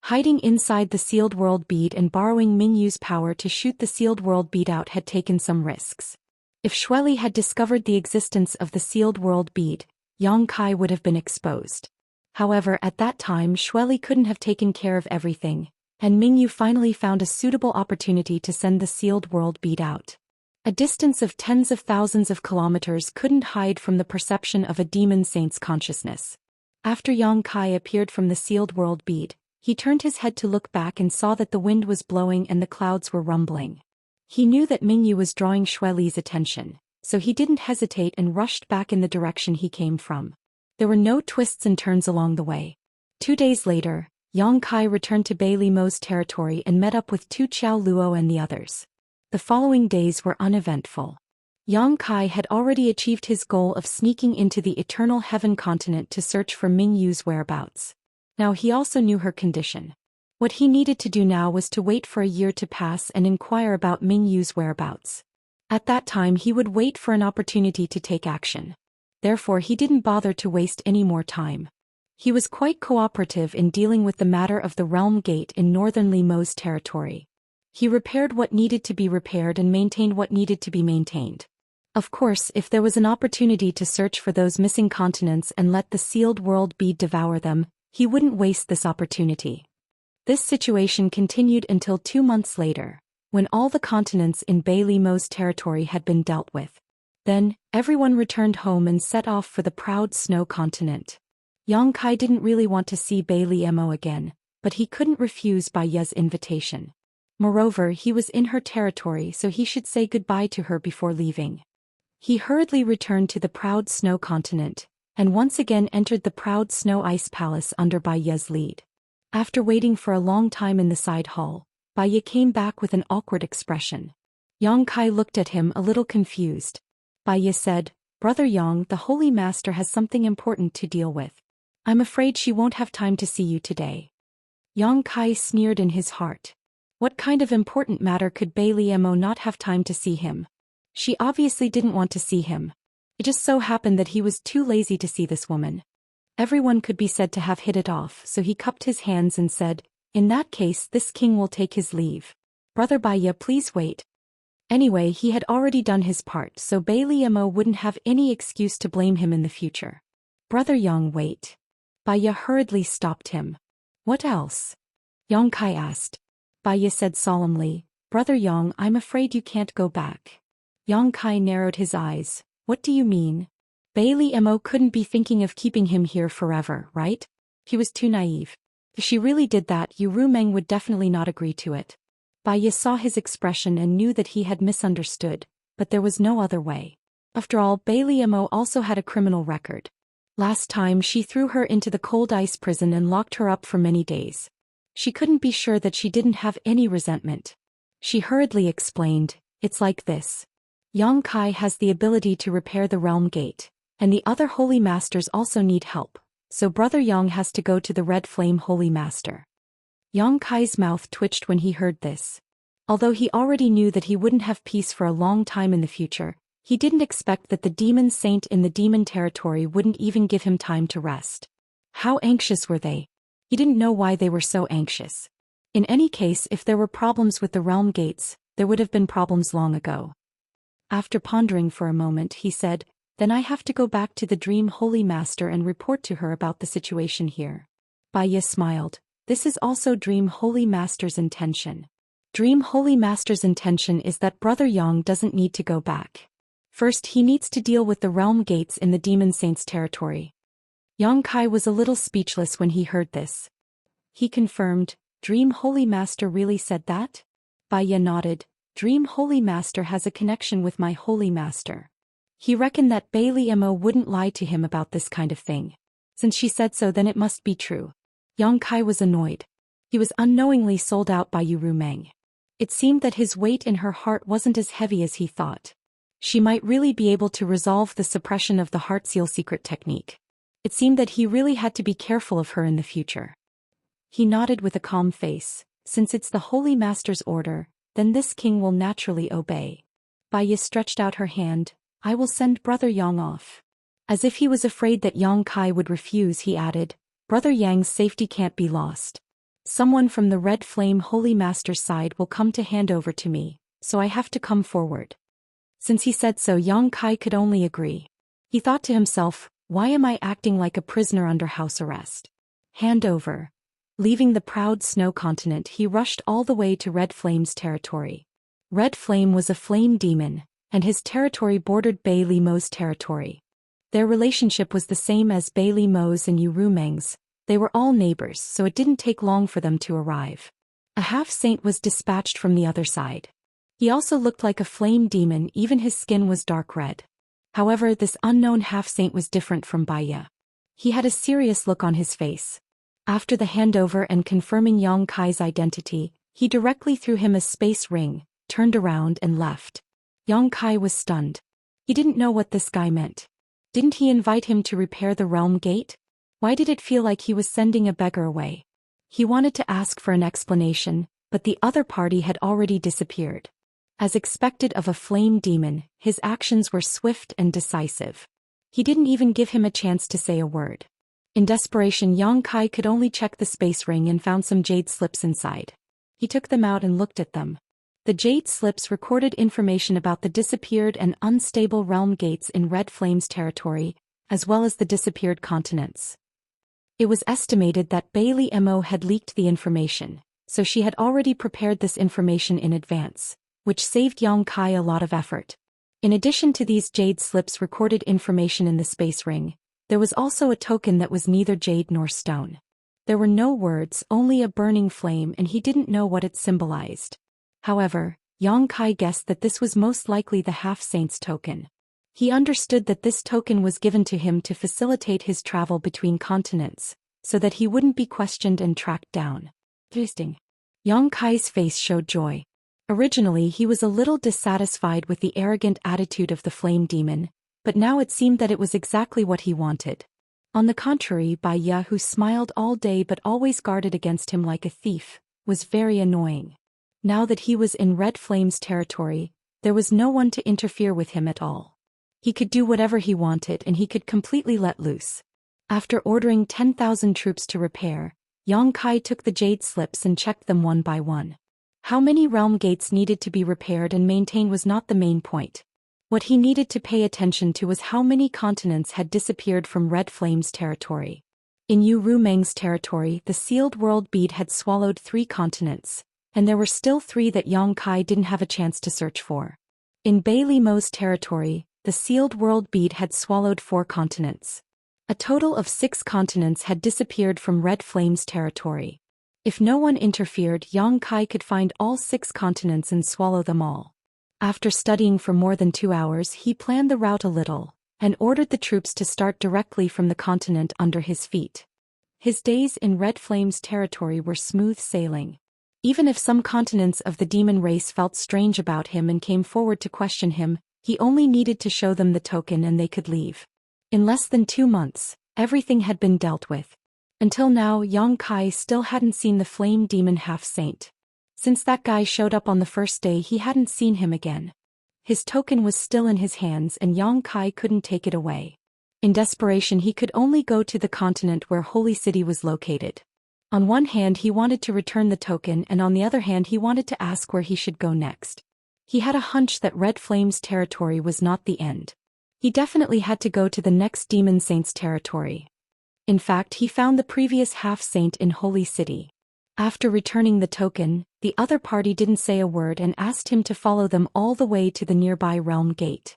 Hiding inside the sealed world bead and borrowing Mingyu's power to shoot the sealed world bead out had taken some risks. If Xueli had discovered the existence of the sealed world bead, Yang Kai would have been exposed. However, at that time Xueli couldn't have taken care of everything, and Mingyu finally found a suitable opportunity to send the sealed world bead out. A distance of tens of thousands of kilometers couldn't hide from the perception of a demon saint's consciousness. After Yang Kai appeared from the sealed world bead, he turned his head to look back and saw that the wind was blowing and the clouds were rumbling. He knew that Mingyu was drawing Xueli's attention, so he didn't hesitate and rushed back in the direction he came from. There were no twists and turns along the way. 2 days later, Yang Kai returned to Bai Limo's territory and met up with Tu Qiao Luo and the others. The following days were uneventful. Yang Kai had already achieved his goal of sneaking into the Eternal Heaven continent to search for Mingyu's whereabouts. Now he also knew her condition. What he needed to do now was to wait for a year to pass and inquire about Mingyu's whereabouts. At that time he would wait for an opportunity to take action. Therefore he didn't bother to waste any more time. He was quite cooperative in dealing with the matter of the Realm Gate in northern Limo's territory. He repaired what needed to be repaired and maintained what needed to be maintained. Of course, if there was an opportunity to search for those missing continents and let the sealed world bead devour them, he wouldn't waste this opportunity. This situation continued until 2 months later, when all the continents in Bai Limo's territory had been dealt with. Then, everyone returned home and set off for the proud snow continent. Yang Kai didn't really want to see Bai Limo again, but he couldn't refuse Bai Ye's invitation. Moreover, he was in her territory, so he should say goodbye to her before leaving. He hurriedly returned to the proud snow continent, and once again entered the proud snow ice palace under Bai Ye's lead. After waiting for a long time in the side hall, Bai Ye came back with an awkward expression. Yang Kai looked at him a little confused. Baiya said, Brother Yang, the Holy Master has something important to deal with. I'm afraid she won't have time to see you today. Yang Kai sneered in his heart. What kind of important matter could Bailey Mo not have time to see him? She obviously didn't want to see him. It just so happened that he was too lazy to see this woman. Everyone could be said to have hit it off, so he cupped his hands and said, In that case, this king will take his leave. Brother Baiya, please wait. Anyway, he had already done his part, so Bailey Mo wouldn't have any excuse to blame him in the future. Brother Yang, wait. Baiya hurriedly stopped him. What else? Yang Kai asked. Baiya said solemnly, Brother Yang, I'm afraid you can't go back. Yang Kai narrowed his eyes. What do you mean? Bailey Mo couldn't be thinking of keeping him here forever, right? He was too naive. If she really did that, Yu Rumeng would definitely not agree to it. Baiya saw his expression and knew that he had misunderstood, but there was no other way. After all, Bailey Mo also had a criminal record. Last time she threw her into the cold ice prison and locked her up for many days. She couldn't be sure that she didn't have any resentment. She hurriedly explained, It's like this. Yang Kai has the ability to repair the realm gate, and the other holy masters also need help, so Brother Yang has to go to the Red Flame Holy Master. Yang Kai's mouth twitched when he heard this. Although he already knew that he wouldn't have peace for a long time in the future, he didn't expect that the demon saint in the demon territory wouldn't even give him time to rest. How anxious were they? He didn't know why they were so anxious. In any case, if there were problems with the realm gates, there would have been problems long ago. After pondering for a moment, he said, Then I have to go back to the Dream Holy Master and report to her about the situation here. Baiya smiled. This is also Dream Holy Master's intention. Dream Holy Master's intention is that Brother Yang doesn't need to go back. First, he needs to deal with the realm gates in the Demon Saint's territory. Yang Kai was a little speechless when he heard this. He confirmed, Dream Holy Master really said that? Baiya nodded. Dream Holy Master has a connection with my Holy Master. He reckoned that Bailey Mo wouldn't lie to him about this kind of thing. Since she said so, then it must be true. Yang Kai was annoyed. He was unknowingly sold out by Yu Rumeng. It seemed that his weight in her heart wasn't as heavy as he thought. She might really be able to resolve the suppression of the heart seal secret technique. It seemed that he really had to be careful of her in the future. He nodded with a calm face. Since it's the Holy Master's order, then this king will naturally obey. Baiya stretched out her hand. I will send Brother Yang off. As if he was afraid that Yang Kai would refuse, he added, Brother Yang's safety can't be lost. Someone from the Red Flame Holy Master's side will come to hand over to me, so I have to come forward. Since he said so, Yang Kai could only agree. He thought to himself, why am I acting like a prisoner under house arrest? Hand over. Leaving the proud snow continent, he rushed all the way to Red Flame's territory. Red Flame was a flame demon, and his territory bordered Bailey Mo's territory. Their relationship was the same as Bailey Mo's and Yu Rumeng's. They were all neighbors, so it didn't take long for them to arrive. A half-saint was dispatched from the other side. He also looked like a flame demon, even his skin was dark red. However, this unknown half-saint was different from Baiya. He had a serious look on his face. After the handover and confirming Yang Kai's identity, he directly threw him a space ring, turned around and left. Yang Kai was stunned. He didn't know what this guy meant. Didn't he invite him to repair the realm gate? Why did it feel like he was sending a beggar away? He wanted to ask for an explanation, but the other party had already disappeared. As expected of a flame demon, his actions were swift and decisive. He didn't even give him a chance to say a word. In desperation, Yang Kai could only check the space ring and found some jade slips inside. He took them out and looked at them. The jade slips recorded information about the disappeared and unstable realm gates in Red Flame's territory, as well as the disappeared continents. It was estimated that Bailey Mo had leaked the information, so she had already prepared this information in advance, which saved Yang Kai a lot of effort. In addition to these jade slips recorded information in the space ring, there was also a token that was neither jade nor stone. There were no words, only a burning flame, and he didn't know what it symbolized. However, Yang Kai guessed that this was most likely the half-saint's token. He understood that this token was given to him to facilitate his travel between continents, so that he wouldn't be questioned and tracked down. Interesting. Yang Kai's face showed joy. Originally he was a little dissatisfied with the arrogant attitude of the flame demon, but now it seemed that it was exactly what he wanted. On the contrary, Baya, who smiled all day but always guarded against him like a thief, was very annoying. Now that he was in Red Flame's territory, there was no one to interfere with him at all. He could do whatever he wanted and he could completely let loose. After ordering 10,000 troops to repair, Yang Kai took the jade slips and checked them one by one. How many realm gates needed to be repaired and maintained was not the main point. What he needed to pay attention to was how many continents had disappeared from Red Flame's territory. In Yu Rumeng's territory, the sealed world bead had swallowed 3 continents, and there were still 3 that Yang Kai didn't have a chance to search for. In Bei Li Mo's territory, the sealed world bead had swallowed 4 continents. A total of 6 continents had disappeared from Red Flame's territory. If no one interfered, Yang Kai could find all 6 continents and swallow them all. After studying for more than 2 hours, he planned the route a little, and ordered the troops to start directly from the continent under his feet. His days in Red Flame's territory were smooth sailing. Even if some continents of the demon race felt strange about him and came forward to question him, he only needed to show them the token and they could leave. In less than 2 months, everything had been dealt with. Until now, Yang Kai still hadn't seen the flame demon half-saint. Since that guy showed up on the first day, he hadn't seen him again. His token was still in his hands and Yang Kai couldn't take it away. In desperation, he could only go to the continent where Holy City was located. On one hand, he wanted to return the token, and on the other hand, he wanted to ask where he should go next. He had a hunch that Red Flame's territory was not the end. He definitely had to go to the next demon saint's territory. In fact, he found the previous half-saint in Holy City. After returning the token, the other party didn't say a word and asked him to follow them all the way to the nearby realm gate.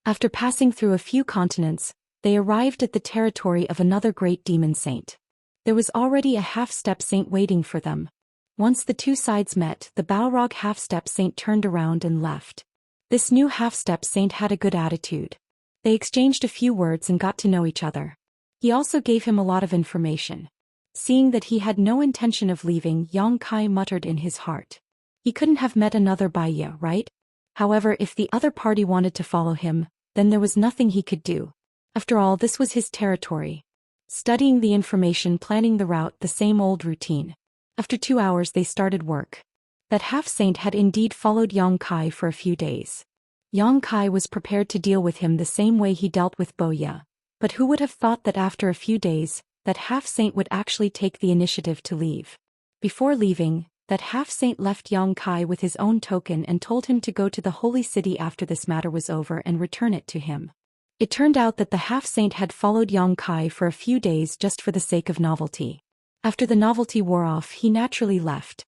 After passing through a few continents, they arrived at the territory of another great demon saint. There was already a half-step saint waiting for them. Once the 2 sides met, the Balrog half-step saint turned around and left. This new half-step saint had a good attitude. They exchanged a few words and got to know each other. He also gave him a lot of information. Seeing that he had no intention of leaving, Yang Kai muttered in his heart. He couldn't have met another Baya, right? However, if the other party wanted to follow him, then there was nothing he could do. After all, this was his territory. Studying the information, planning the route, the same old routine. After 2 hours they started work. That half-saint had indeed followed Yang Kai for a few days. Yang Kai was prepared to deal with him the same way he dealt with Boya, but who would have thought that after a few days, that half-saint would actually take the initiative to leave. Before leaving, that half-saint left Yang Kai with his own token and told him to go to the Holy City after this matter was over and return it to him. It turned out that the half-saint had followed Yang Kai for a few days just for the sake of novelty. After the novelty wore off, he naturally left.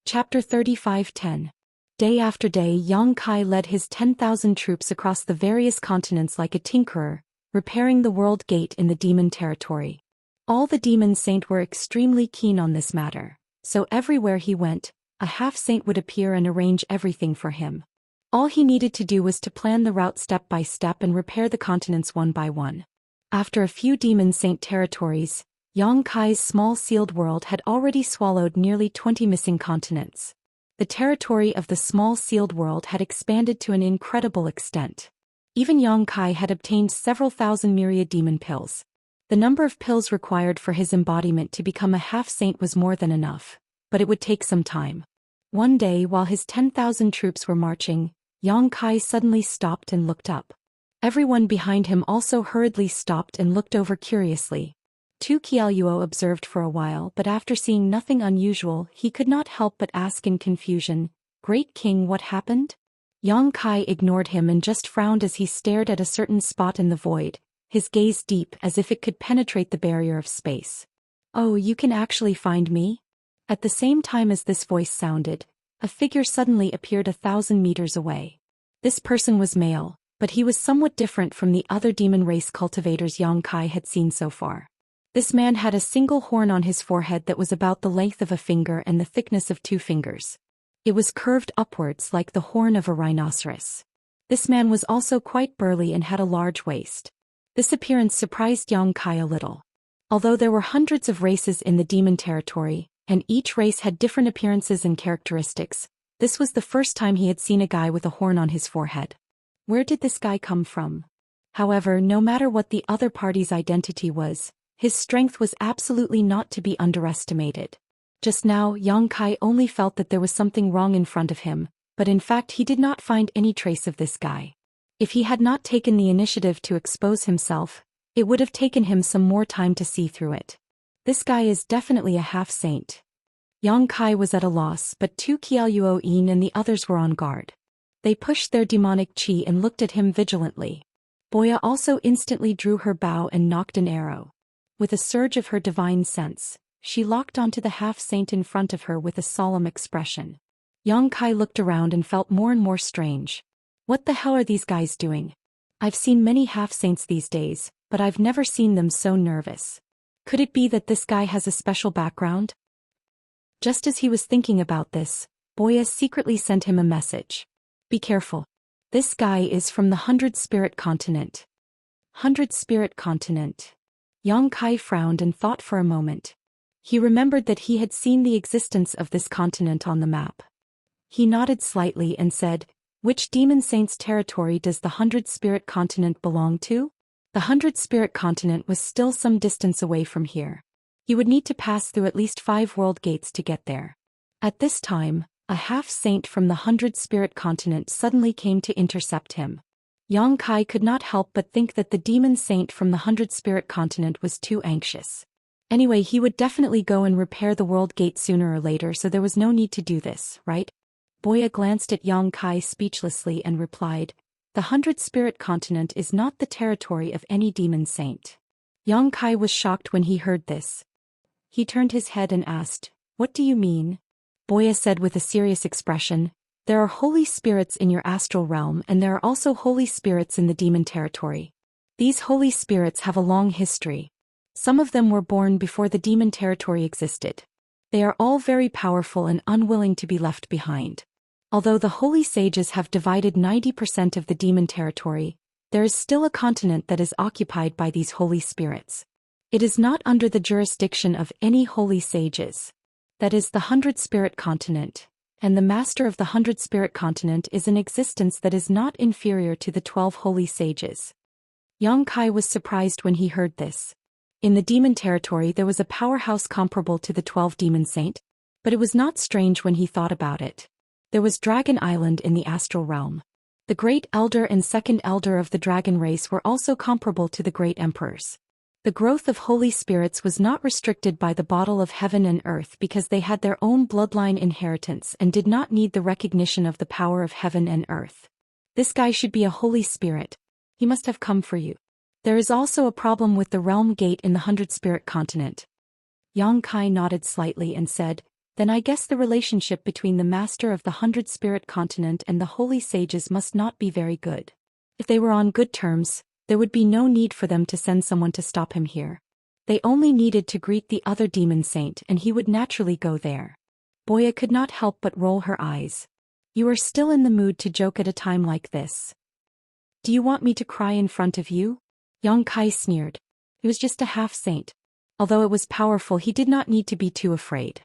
Chapter 35:10. Day after day, Yang Kai led his 10,000 troops across the various continents like a tinkerer, repairing the world gate in the demon territory. All the demon saint were extremely keen on this matter, so everywhere he went, a half-saint would appear and arrange everything for him. All he needed to do was to plan the route step by step and repair the continents one by one. After a few demon saint territories, Yang Kai's small sealed world had already swallowed nearly 20 missing continents. The territory of the small sealed world had expanded to an incredible extent. Even Yang Kai had obtained several thousand myriad demon pills. The number of pills required for his embodiment to become a half-saint was more than enough, but it would take some time. One day, while his 10,000 troops were marching, Yang Kai suddenly stopped and looked up. Everyone behind him also hurriedly stopped and looked over curiously. Tu Qiaoyuo observed for a while, but after seeing nothing unusual, he could not help but ask in confusion, "Great King, what happened?" Yang Kai ignored him and just frowned as he stared at a certain spot in the void, his gaze deep as if it could penetrate the barrier of space. "Oh, you can actually find me?" At the same time as this voice sounded, a figure suddenly appeared 1,000 meters away. This person was male, but he was somewhat different from the other demon race cultivators Yang Kai had seen so far. This man had a single horn on his forehead that was about the length of a finger and the thickness of 2 fingers. It was curved upwards like the horn of a rhinoceros. This man was also quite burly and had a large waist. This appearance surprised Yang Kai a little. Although there were hundreds of races in the demon territory, and each race had different appearances and characteristics, This was the first time he had seen a guy with a horn on his forehead. Where did this guy come from? However, no matter what the other party's identity was, his strength was absolutely not to be underestimated. Just now, Yang Kai only felt that there was something wrong in front of him, but in fact he did not find any trace of this guy. If he had not taken the initiative to expose himself, it would have taken him some more time to see through it. This guy is definitely a half-saint. Yang Kai was at a loss, but Tu Qiaoyuoyin and the others were on guard. They pushed their demonic qi and looked at him vigilantly. Boya also instantly drew her bow and nocked an arrow. With a surge of her divine sense, she locked onto the half-saint in front of her with a solemn expression. Yang Kai looked around and felt more and more strange. What the hell are these guys doing? I've seen many half-saints these days, but I've never seen them so nervous. Could it be that this guy has a special background? Just as he was thinking about this, Boya secretly sent him a message. Be careful. This guy is from the 100 Spirit Continent. 100 Spirit Continent. Yang Kai frowned and thought for a moment. He remembered that he had seen the existence of this continent on the map. He nodded slightly and said, "Which demon saint's territory does the 100 Spirit Continent belong to?" The 100 Spirit Continent was still some distance away from here. He would need to pass through at least 5 world gates to get there. At this time, a half-saint from the 100 Spirit Continent suddenly came to intercept him. Yang Kai could not help but think that the demon saint from the 100 Spirit Continent was too anxious. Anyway, he would definitely go and repair the world gate sooner or later, so there was no need to do this, right? Boya glanced at Yang Kai speechlessly and replied, "The 100 Spirit Continent is not the territory of any demon saint." Yang Kai was shocked when he heard this. He turned his head and asked, "What do you mean?" Boya said with a serious expression, "There are holy spirits in your astral realm and there are also holy spirits in the demon territory. These holy spirits have a long history. Some of them were born before the demon territory existed. They are all very powerful and unwilling to be left behind. Although the holy sages have divided 90% of the demon territory, there is still a continent that is occupied by these holy spirits. It is not under the jurisdiction of any holy sages. That is the 100 Spirit Continent, and the master of the 100 Spirit Continent is an existence that is not inferior to the 12 holy sages." Yang Kai was surprised when he heard this. In the demon territory there was a powerhouse comparable to the 12 demon saint, but it was not strange when he thought about it. There was Dragon Island in the astral realm. The Great Elder and Second Elder of the dragon race were also comparable to the Great Emperors. The growth of holy spirits was not restricted by the bottle of heaven and earth because they had their own bloodline inheritance and did not need the recognition of the power of heaven and earth. This guy should be a holy spirit. He must have come for you. There is also a problem with the realm gate in the 100 Spirit Continent. Yang Kai nodded slightly and said, "Then I guess the relationship between the master of the 100 Spirit Continent and the holy sages must not be very good. If they were on good terms, there would be no need for them to send someone to stop him here. They only needed to greet the other demon saint and he would naturally go there." Boya could not help but roll her eyes. "You are still in the mood to joke at a time like this. Do you want me to cry in front of you?" Yang Kai sneered. It was just a half-saint. Although it was powerful, he did not need to be too afraid.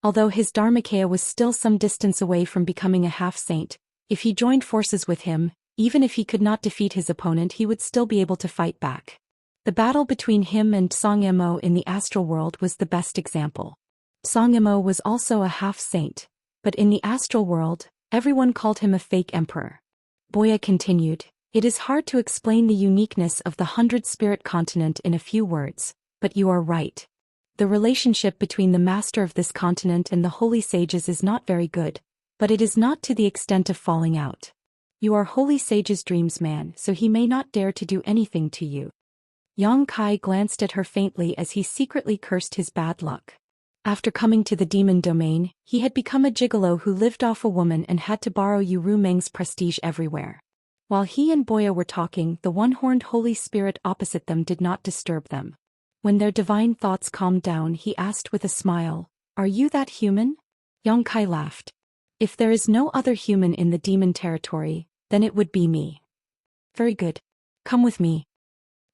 Although his Dharmakaya was still some distance away from becoming a half-saint, if he joined forces with him, even if he could not defeat his opponent, he would still be able to fight back. The battle between him and Song Emo in the astral world was the best example. Song Emo was also a half-saint, but in the astral world, everyone called him a fake emperor. Boya continued, "It is hard to explain the uniqueness of the 100 Spirit Continent in a few words, but you are right. The relationship between the master of this continent and the holy sages is not very good, but it is not to the extent of falling out. You are holy sage's dreams man, so he may not dare to do anything to you." Yang Kai glanced at her faintly as he secretly cursed his bad luck. After coming to the demon domain, he had become a gigolo who lived off a woman and had to borrow Yu Ru Meng's prestige everywhere. While he and Boya were talking, the one-horned holy spirit opposite them did not disturb them. When their divine thoughts calmed down, he asked with a smile, "Are you that human?" Yang Kai laughed. "If there is no other human in the demon territory, then it would be me." "Very good. Come with me."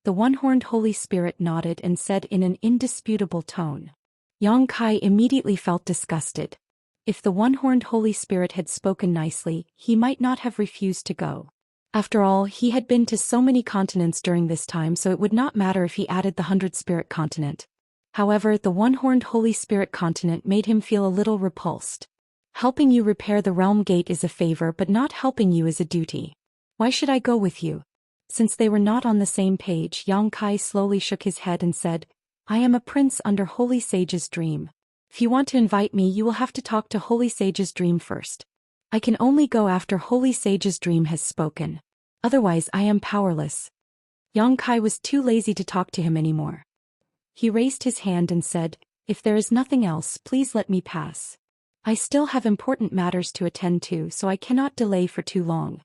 The one-horned holy spirit nodded and said in an indisputable tone. Yang Kai immediately felt disgusted. If the one-horned Holy Spirit had spoken nicely, he might not have refused to go. After all, he had been to so many continents during this time, so it would not matter if he added the 100-spirit continent. However, the one-horned Holy Spirit continent made him feel a little repulsed. Helping you repair the realm gate is a favor, but not helping you is a duty. Why should I go with you? Since they were not on the same page, Yang Kai slowly shook his head and said, I am a prince under Holy Sage's dream. If you want to invite me, you will have to talk to Holy Sage's dream first. I can only go after Holy Sage's dream has spoken. Otherwise, I am powerless. Yang Kai was too lazy to talk to him anymore. He raised his hand and said, If there is nothing else, please let me pass. I still have important matters to attend to, so I cannot delay for too long.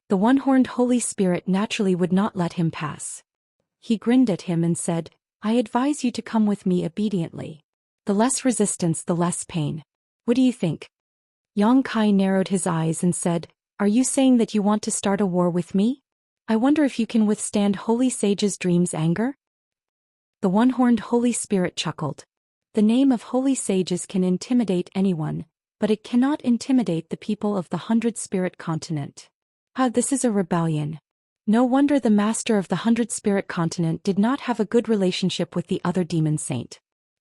The one-horned Holy Spirit naturally would not let him pass. He grinned at him and said, I advise you to come with me obediently. The less resistance, the less pain. What do you think? Yang Kai narrowed his eyes and said, Are you saying that you want to start a war with me? I wonder if you can withstand Holy Sage's dream's anger? The one-horned Holy Spirit chuckled. The name of Holy Sages can intimidate anyone, but it cannot intimidate the people of the 100-spirit continent. This is a rebellion. No wonder the master of the 100-spirit continent did not have a good relationship with the other demon saint.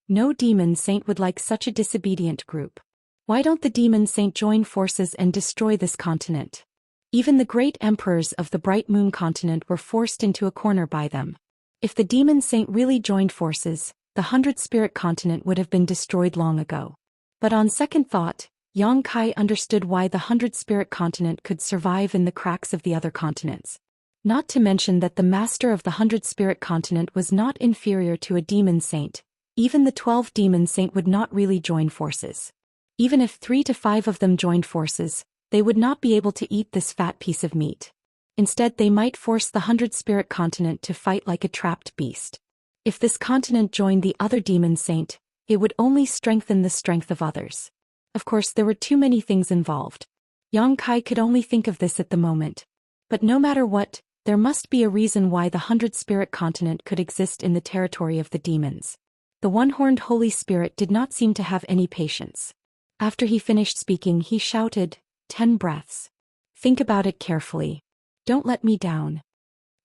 No demon saint would like such a disobedient group. Why don't the demon saint join forces and destroy this continent? Even the great emperors of the Bright Moon continent were forced into a corner by them. If the demon saint really joined forces, the 100-spirit continent would have been destroyed long ago. But on second thought, Yang Kai understood why the 100-spirit continent could survive in the cracks of the other continents. Not to mention that the master of the 100-spirit continent was not inferior to a demon saint. Even the 12 demon saint would not really join forces. Even if 3 to 5 of them joined forces, they would not be able to eat this fat piece of meat. Instead, they might force the 100-spirit continent to fight like a trapped beast. If this continent joined the other demon saint, it would only strengthen the strength of others. Of course, there were too many things involved. Yang Kai could only think of this at the moment. But no matter what, there must be a reason why the 100-spirit continent could exist in the territory of the demons. The one-horned Holy Spirit did not seem to have any patience. After he finished speaking, he shouted, 10 breaths. Think about it carefully. Don't let me down.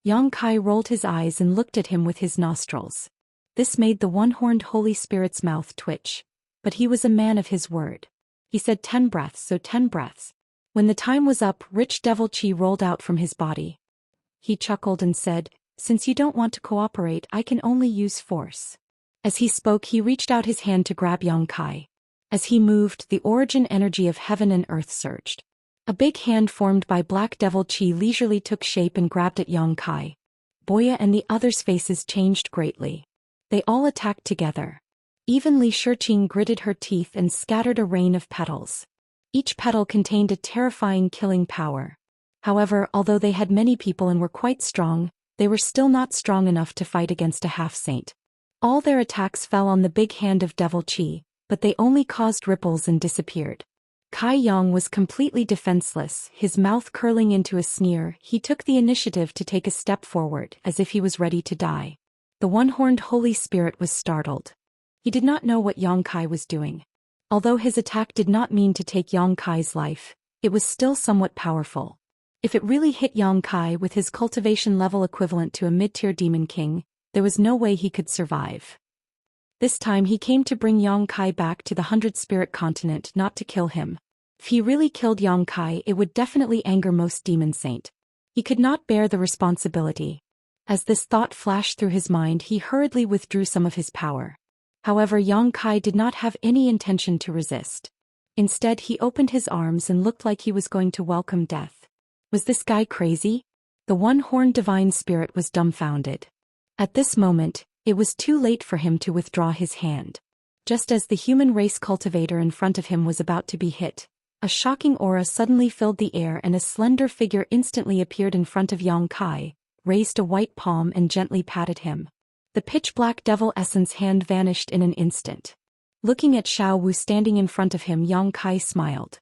Yang Kai rolled his eyes and looked at him with his nostrils. This made the one-horned Holy Spirit's mouth twitch. But he was a man of his word. He said 10 breaths, so 10 breaths. When the time was up, rich devil chi rolled out from his body. He chuckled and said, Since you don't want to cooperate, I can only use force. As he spoke, he reached out his hand to grab Yang Kai. As he moved, the origin energy of heaven and earth surged. A big hand formed by black devil chi leisurely took shape and grabbed at Yang Kai. Boya and the others' faces changed greatly. They all attacked together. Even Li Shiqing gritted her teeth and scattered a rain of petals. Each petal contained a terrifying killing power. However, although they had many people and were quite strong, they were still not strong enough to fight against a half-saint. All their attacks fell on the big hand of devil chi, but they only caused ripples and disappeared. Kai Yang was completely defenseless, his mouth curling into a sneer. He took the initiative to take a step forward, as if he was ready to die. The one-horned Holy Spirit was startled. He did not know what Yang Kai was doing. Although his attack did not mean to take Yang Kai's life, it was still somewhat powerful. If it really hit Yang Kai with his cultivation level equivalent to a mid-tier demon king, there was no way he could survive. This time he came to bring Yang Kai back to the 100-spirit continent, not to kill him. If he really killed Yang Kai, it would definitely anger most demon saint. He could not bear the responsibility. As this thought flashed through his mind, he hurriedly withdrew some of his power. However, Yang Kai did not have any intention to resist. Instead, he opened his arms and looked like he was going to welcome death. Was this guy crazy? The one-horned divine spirit was dumbfounded. At this moment, it was too late for him to withdraw his hand. Just as the human race cultivator in front of him was about to be hit, a shocking aura suddenly filled the air and a slender figure instantly appeared in front of Yang Kai, raised a white palm and gently patted him. The pitch-black devil essence hand vanished in an instant. Looking at Xiao Wu standing in front of him, Yang Kai smiled.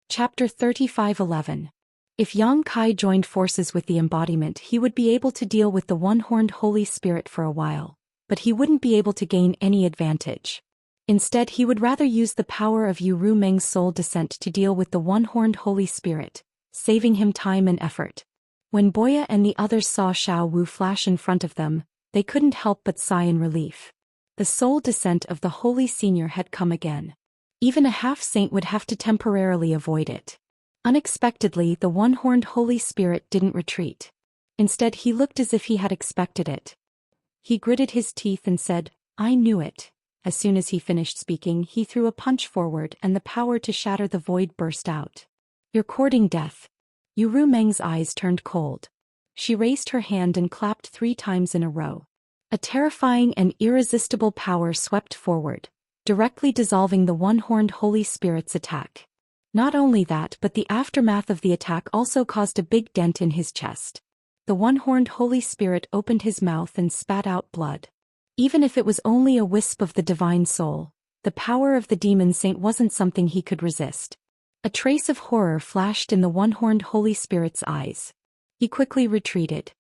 Chapter 35:11. If Yang Kai joined forces with the embodiment, he would be able to deal with the one-horned Holy Spirit for a while, but he wouldn't be able to gain any advantage. Instead, he would rather use the power of Yu Rumeng's soul descent to deal with the one-horned Holy Spirit, saving him time and effort. When Boya and the others saw Xiao Wu flash in front of them, they couldn't help but sigh in relief. The soul descent of the Holy Senior had come again. Even a half-saint would have to temporarily avoid it. Unexpectedly, the one-horned Holy Spirit didn't retreat. Instead, he looked as if he had expected it. He gritted his teeth and said, "I knew it." As soon as he finished speaking, he threw a punch forward and the power to shatter the void burst out. "You're courting death." Yu Rumeng's eyes turned cold. She raised her hand and clapped 3 times in a row. A terrifying and irresistible power swept forward, directly dissolving the one-horned Holy Spirit's attack. Not only that, but the aftermath of the attack also caused a big dent in his chest. The one-horned Holy Spirit opened his mouth and spat out blood. Even if it was only a wisp of the divine soul, the power of the demon saint wasn't something he could resist. A trace of horror flashed in the one-horned Holy Spirit's eyes. He quickly retreated.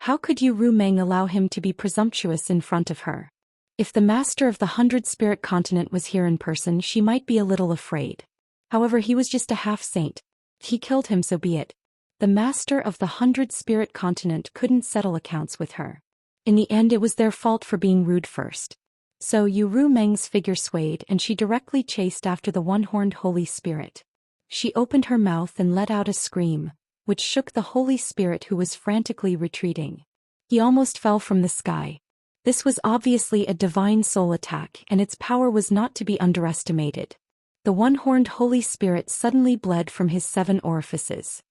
How could Yu Rumeng allow him to be presumptuous in front of her? If the master of the 100-spirit continent was here in person, she might be a little afraid. However, he was just a half-saint. He killed him, so be it. The master of the 100-spirit continent couldn't settle accounts with her. In the end, it was their fault for being rude first. So Yu Rumeng's figure swayed and she directly chased after the one-horned Holy Spirit. She opened her mouth and let out a scream, which shook the Holy Spirit, who was frantically retreating. He almost fell from the sky. This was obviously a divine soul attack, and its power was not to be underestimated. The one-horned Holy Spirit suddenly bled from his 7 orifices.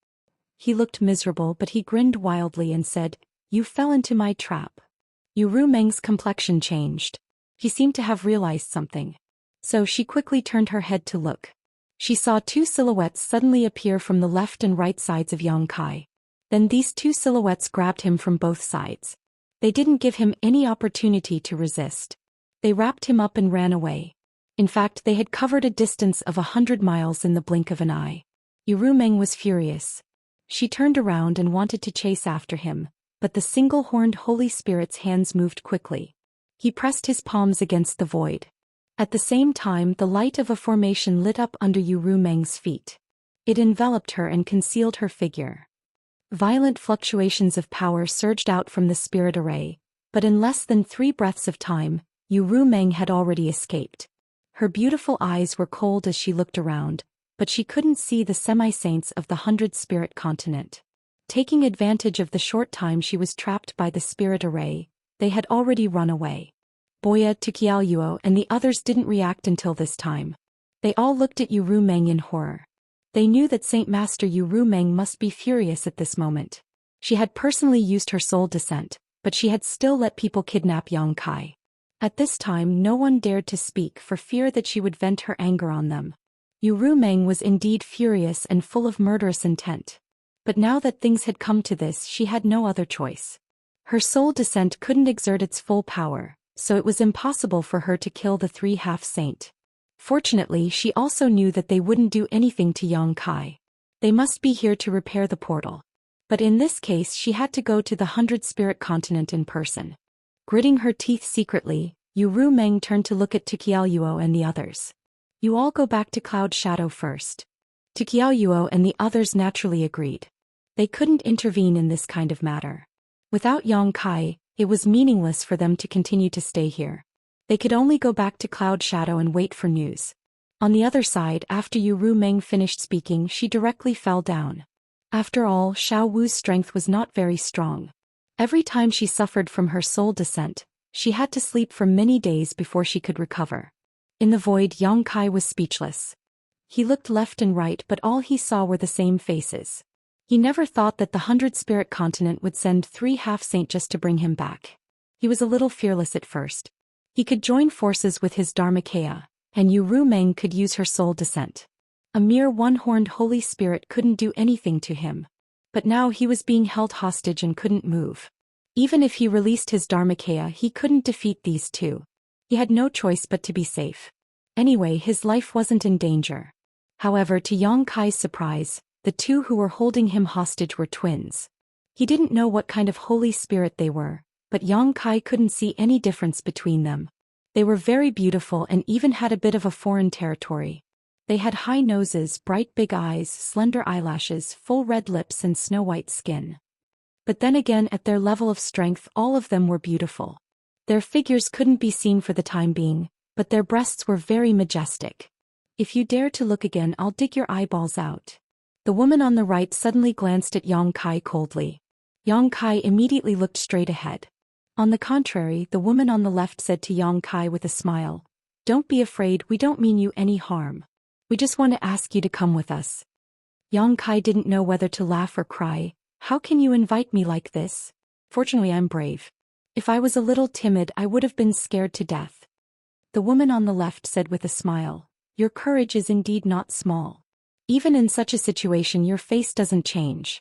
He looked miserable, but he grinned wildly and said, "You fell into my trap." Yu Rumeng's complexion changed. He seemed to have realized something. So she quickly turned her head to look. She saw 2 silhouettes suddenly appear from the left and right sides of Yang Kai. Then these 2 silhouettes grabbed him from both sides. They didn't give him any opportunity to resist. They wrapped him up and ran away. In fact, they had covered a distance of 100 miles in the blink of an eye. Yu Rumeng was furious. She turned around and wanted to chase after him, but the single-horned Holy Spirit's hands moved quickly. He pressed his palms against the void. At the same time, the light of a formation lit up under Yu Rumeng's feet. It enveloped her and concealed her figure. Violent fluctuations of power surged out from the spirit array, but in less than 3 breaths of time, Yu Rumeng had already escaped. Her beautiful eyes were cold as she looked around, but she couldn't see the semi-saints of the 100-spirit continent. Taking advantage of the short time she was trapped by the spirit array, they had already run away. Boya, Tukialyuo, and the others didn't react until this time. They all looked at Yu Rumeng in horror. They knew that Saint Master Yu Rumeng must be furious at this moment. She had personally used her soul descent, but she had still let people kidnap Yang Kai. At this time, no one dared to speak for fear that she would vent her anger on them. Yu Rumeng was indeed furious and full of murderous intent. But now that things had come to this, she had no other choice. Her soul descent couldn't exert its full power, so it was impossible for her to kill the 3 half-saint. Fortunately, she also knew that they wouldn't do anything to Yang Kai. They must be here to repair the portal. But in this case, she had to go to the 100-spirit continent in person. Gritting her teeth secretly, Yu Rumeng turned to look at Tukialyuo and the others. "You all go back to Cloud Shadow first." Tukialyuo and the others naturally agreed. They couldn't intervene in this kind of matter. Without Yang Kai, it was meaningless for them to continue to stay here. They could only go back to Cloud Shadow and wait for news. On the other side, after Yu Rumeng finished speaking, she directly fell down. After all, Xiao Wu's strength was not very strong. Every time she suffered from her soul descent, she had to sleep for many days before she could recover. In the void, Yang Kai was speechless. He looked left and right, but all he saw were the same faces. He never thought that the 100-spirit continent would send 3 half-saint just to bring him back. He was a little fearless at first. He could join forces with his Dharmakaya, and Yu Rumeng could use her soul descent. A mere one-horned Holy Spirit couldn't do anything to him. But now he was being held hostage and couldn't move. Even if he released his Dharmakaya, he couldn't defeat these 2. He had no choice but to be safe. Anyway, his life wasn't in danger. However, to Yang Kai's surprise, the 2 who were holding him hostage were twins. He didn't know what kind of Holy Spirit they were, but Yang Kai couldn't see any difference between them. They were very beautiful and even had a bit of a foreign territory. They had high noses, bright big eyes, slender eyelashes, full red lips and snow-white skin. But then again, at their level of strength, all of them were beautiful. Their figures couldn't be seen for the time being, but their breasts were very majestic. If you dare to look again, I'll dig your eyeballs out. The woman on the right suddenly glanced at Yang Kai coldly. Yang Kai immediately looked straight ahead. On the contrary, the woman on the left said to Yang Kai with a smile, "Don't be afraid, we don't mean you any harm. We just want to ask you to come with us." Yang Kai didn't know whether to laugh or cry. "How can you invite me like this? Fortunately, I'm brave. If I was a little timid, I would have been scared to death." The woman on the left said with a smile, "Your courage is indeed not small. Even in such a situation, your face doesn't change."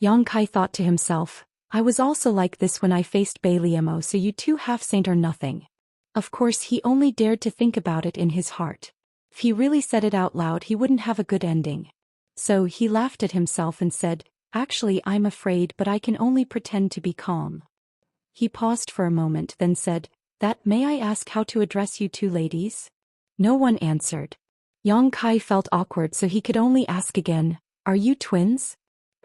Yang Kai thought to himself, "I was also like this when I faced Bai Liemo, so you two half-saint are nothing." Of course, he only dared to think about it in his heart. If he really said it out loud, he wouldn't have a good ending. So he laughed at himself and said, "Actually, I'm afraid, but I can only pretend to be calm." He paused for a moment, then said, May I ask how to address you two ladies?" No one answered. Yang Kai felt awkward, so he could only ask again, "Are you twins?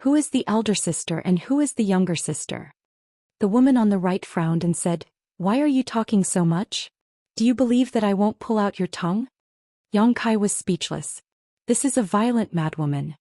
Who is the elder sister and who is the younger sister?" The woman on the right frowned and said, "Why are you talking so much? Do you believe that I won't pull out your tongue?" Yang Kai was speechless. This is a violent madwoman.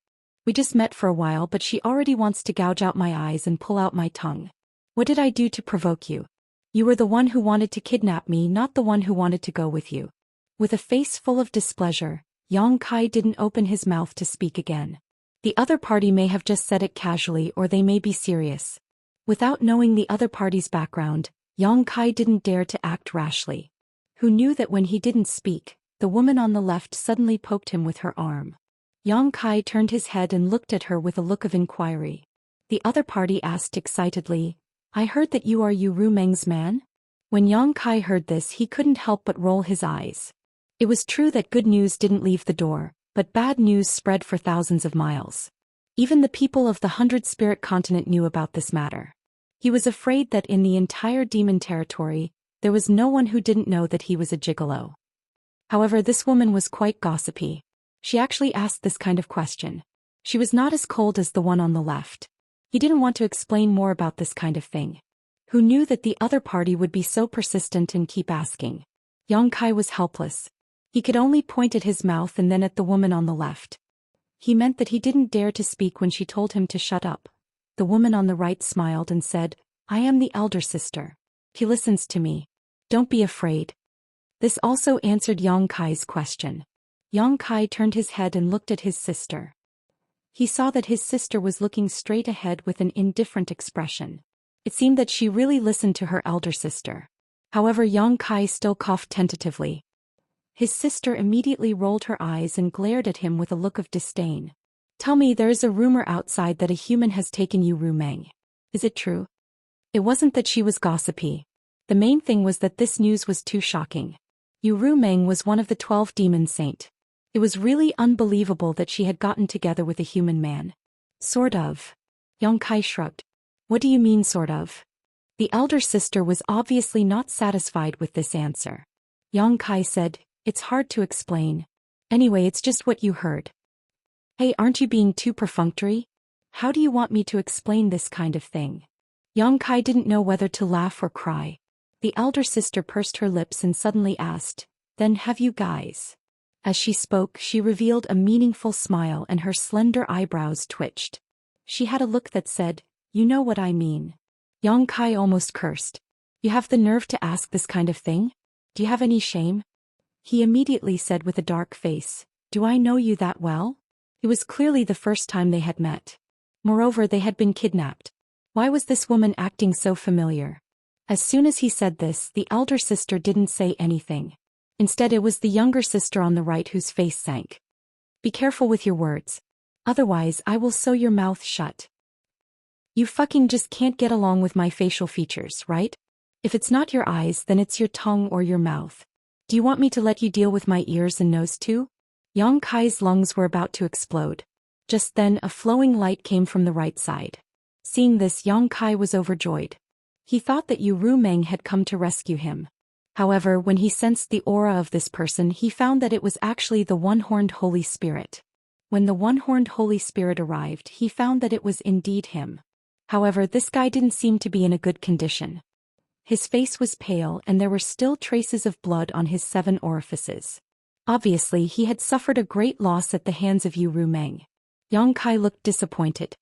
We just met for a while, but she already wants to gouge out my eyes and pull out my tongue. What did I do to provoke you? You were the one who wanted to kidnap me, not the one who wanted to go with you. With a face full of displeasure, Yang Kai didn't open his mouth to speak again. The other party may have just said it casually, or they may be serious. Without knowing the other party's background, Yang Kai didn't dare to act rashly. Who knew that when he didn't speak, the woman on the left suddenly poked him with her arm. Yang Kai turned his head and looked at her with a look of inquiry. The other party asked excitedly, "I heard that you are Yu Rumeng's man?" When Yang Kai heard this, he couldn't help but roll his eyes. It was true that good news didn't leave the door, but bad news spread for thousands of miles. Even the people of the 100-spirit continent knew about this matter. He was afraid that in the entire demon territory, there was no one who didn't know that he was a gigolo. However, this woman was quite gossipy. She actually asked this kind of question. She was not as cold as the one on the left. He didn't want to explain more about this kind of thing. Who knew that the other party would be so persistent and keep asking? Yang Kai was helpless. He could only point at his mouth and then at the woman on the left. He meant that he didn't dare to speak when she told him to shut up. The woman on the right smiled and said, "I am the elder sister. He listens to me. Don't be afraid." This also answered Yang Kai's question. Yang Kai turned his head and looked at his sister. He saw that his sister was looking straight ahead with an indifferent expression. It seemed that she really listened to her elder sister. However, Yang Kai still coughed tentatively. His sister immediately rolled her eyes and glared at him with a look of disdain. "Tell me, there is a rumor outside that a human has taken Yu Rumeng. Is it true?" It wasn't that she was gossipy. The main thing was that this news was too shocking. Yu Rumeng was one of the 12 demon saint. It was really unbelievable that she had gotten together with a human man. "Sort of." Yang Kai shrugged. "What do you mean, sort of?" The elder sister was obviously not satisfied with this answer. Yang Kai said, "It's hard to explain. Anyway, it's just what you heard." "Hey, aren't you being too perfunctory? How do you want me to explain this kind of thing?" Yang Kai didn't know whether to laugh or cry. The elder sister pursed her lips and suddenly asked, "Then have you guys?" As she spoke, she revealed a meaningful smile and her slender eyebrows twitched. She had a look that said, "You know what I mean." Yang Kai almost cursed. "You have the nerve to ask this kind of thing? Do you have any shame?" He immediately said with a dark face, "Do I know you that well?" It was clearly the first time they had met. Moreover, they had been kidnapped. Why was this woman acting so familiar? As soon as he said this, the elder sister didn't say anything. Instead, it was the younger sister on the right whose face sank. "Be careful with your words. Otherwise, I will sew your mouth shut. You fucking just can't get along with my facial features, right? If it's not your eyes, then it's your tongue or your mouth. Do you want me to let you deal with my ears and nose too?" Yang Kai's lungs were about to explode. Just then, a flowing light came from the right side. Seeing this, Yang Kai was overjoyed. He thought that Yu Rumeng had come to rescue him. However, when he sensed the aura of this person, he found that it was actually the one-horned Holy Spirit. When the one-horned Holy Spirit arrived, he found that it was indeed him. However, this guy didn't seem to be in a good condition. His face was pale and there were still traces of blood on his 7 orifices. Obviously, he had suffered a great loss at the hands of Yu Rumeng. Yang Kai looked disappointed.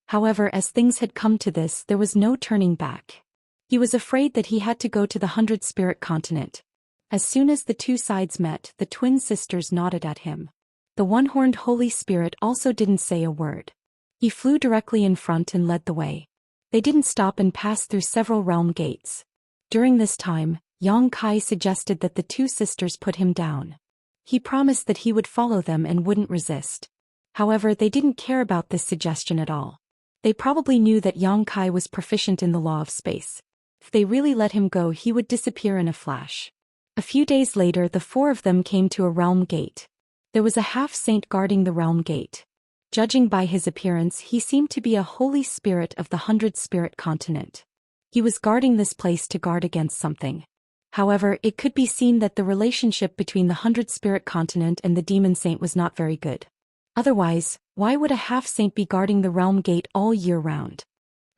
However, as things had come to this, there was no turning back. He was afraid that he had to go to the 100 Spirit Continent. As soon as the two sides met, the twin sisters nodded at him. The one-horned Holy Spirit also didn't say a word. He flew directly in front and led the way. They didn't stop and passed through several realm gates. During this time, Yang Kai suggested that the two sisters put him down. He promised that he would follow them and wouldn't resist. However, they didn't care about this suggestion at all. They probably knew that Yang Kai was proficient in the law of space. If they really let him go, he would disappear in a flash. A few days later, the 4 of them came to a realm gate. There was a half-saint guarding the realm gate. Judging by his appearance, he seemed to be a holy spirit of the 100 Spirit Continent. He was guarding this place to guard against something. However, it could be seen that the relationship between the 100 Spirit Continent and the demon saint was not very good. Otherwise, why would a half-saint be guarding the realm gate all year round?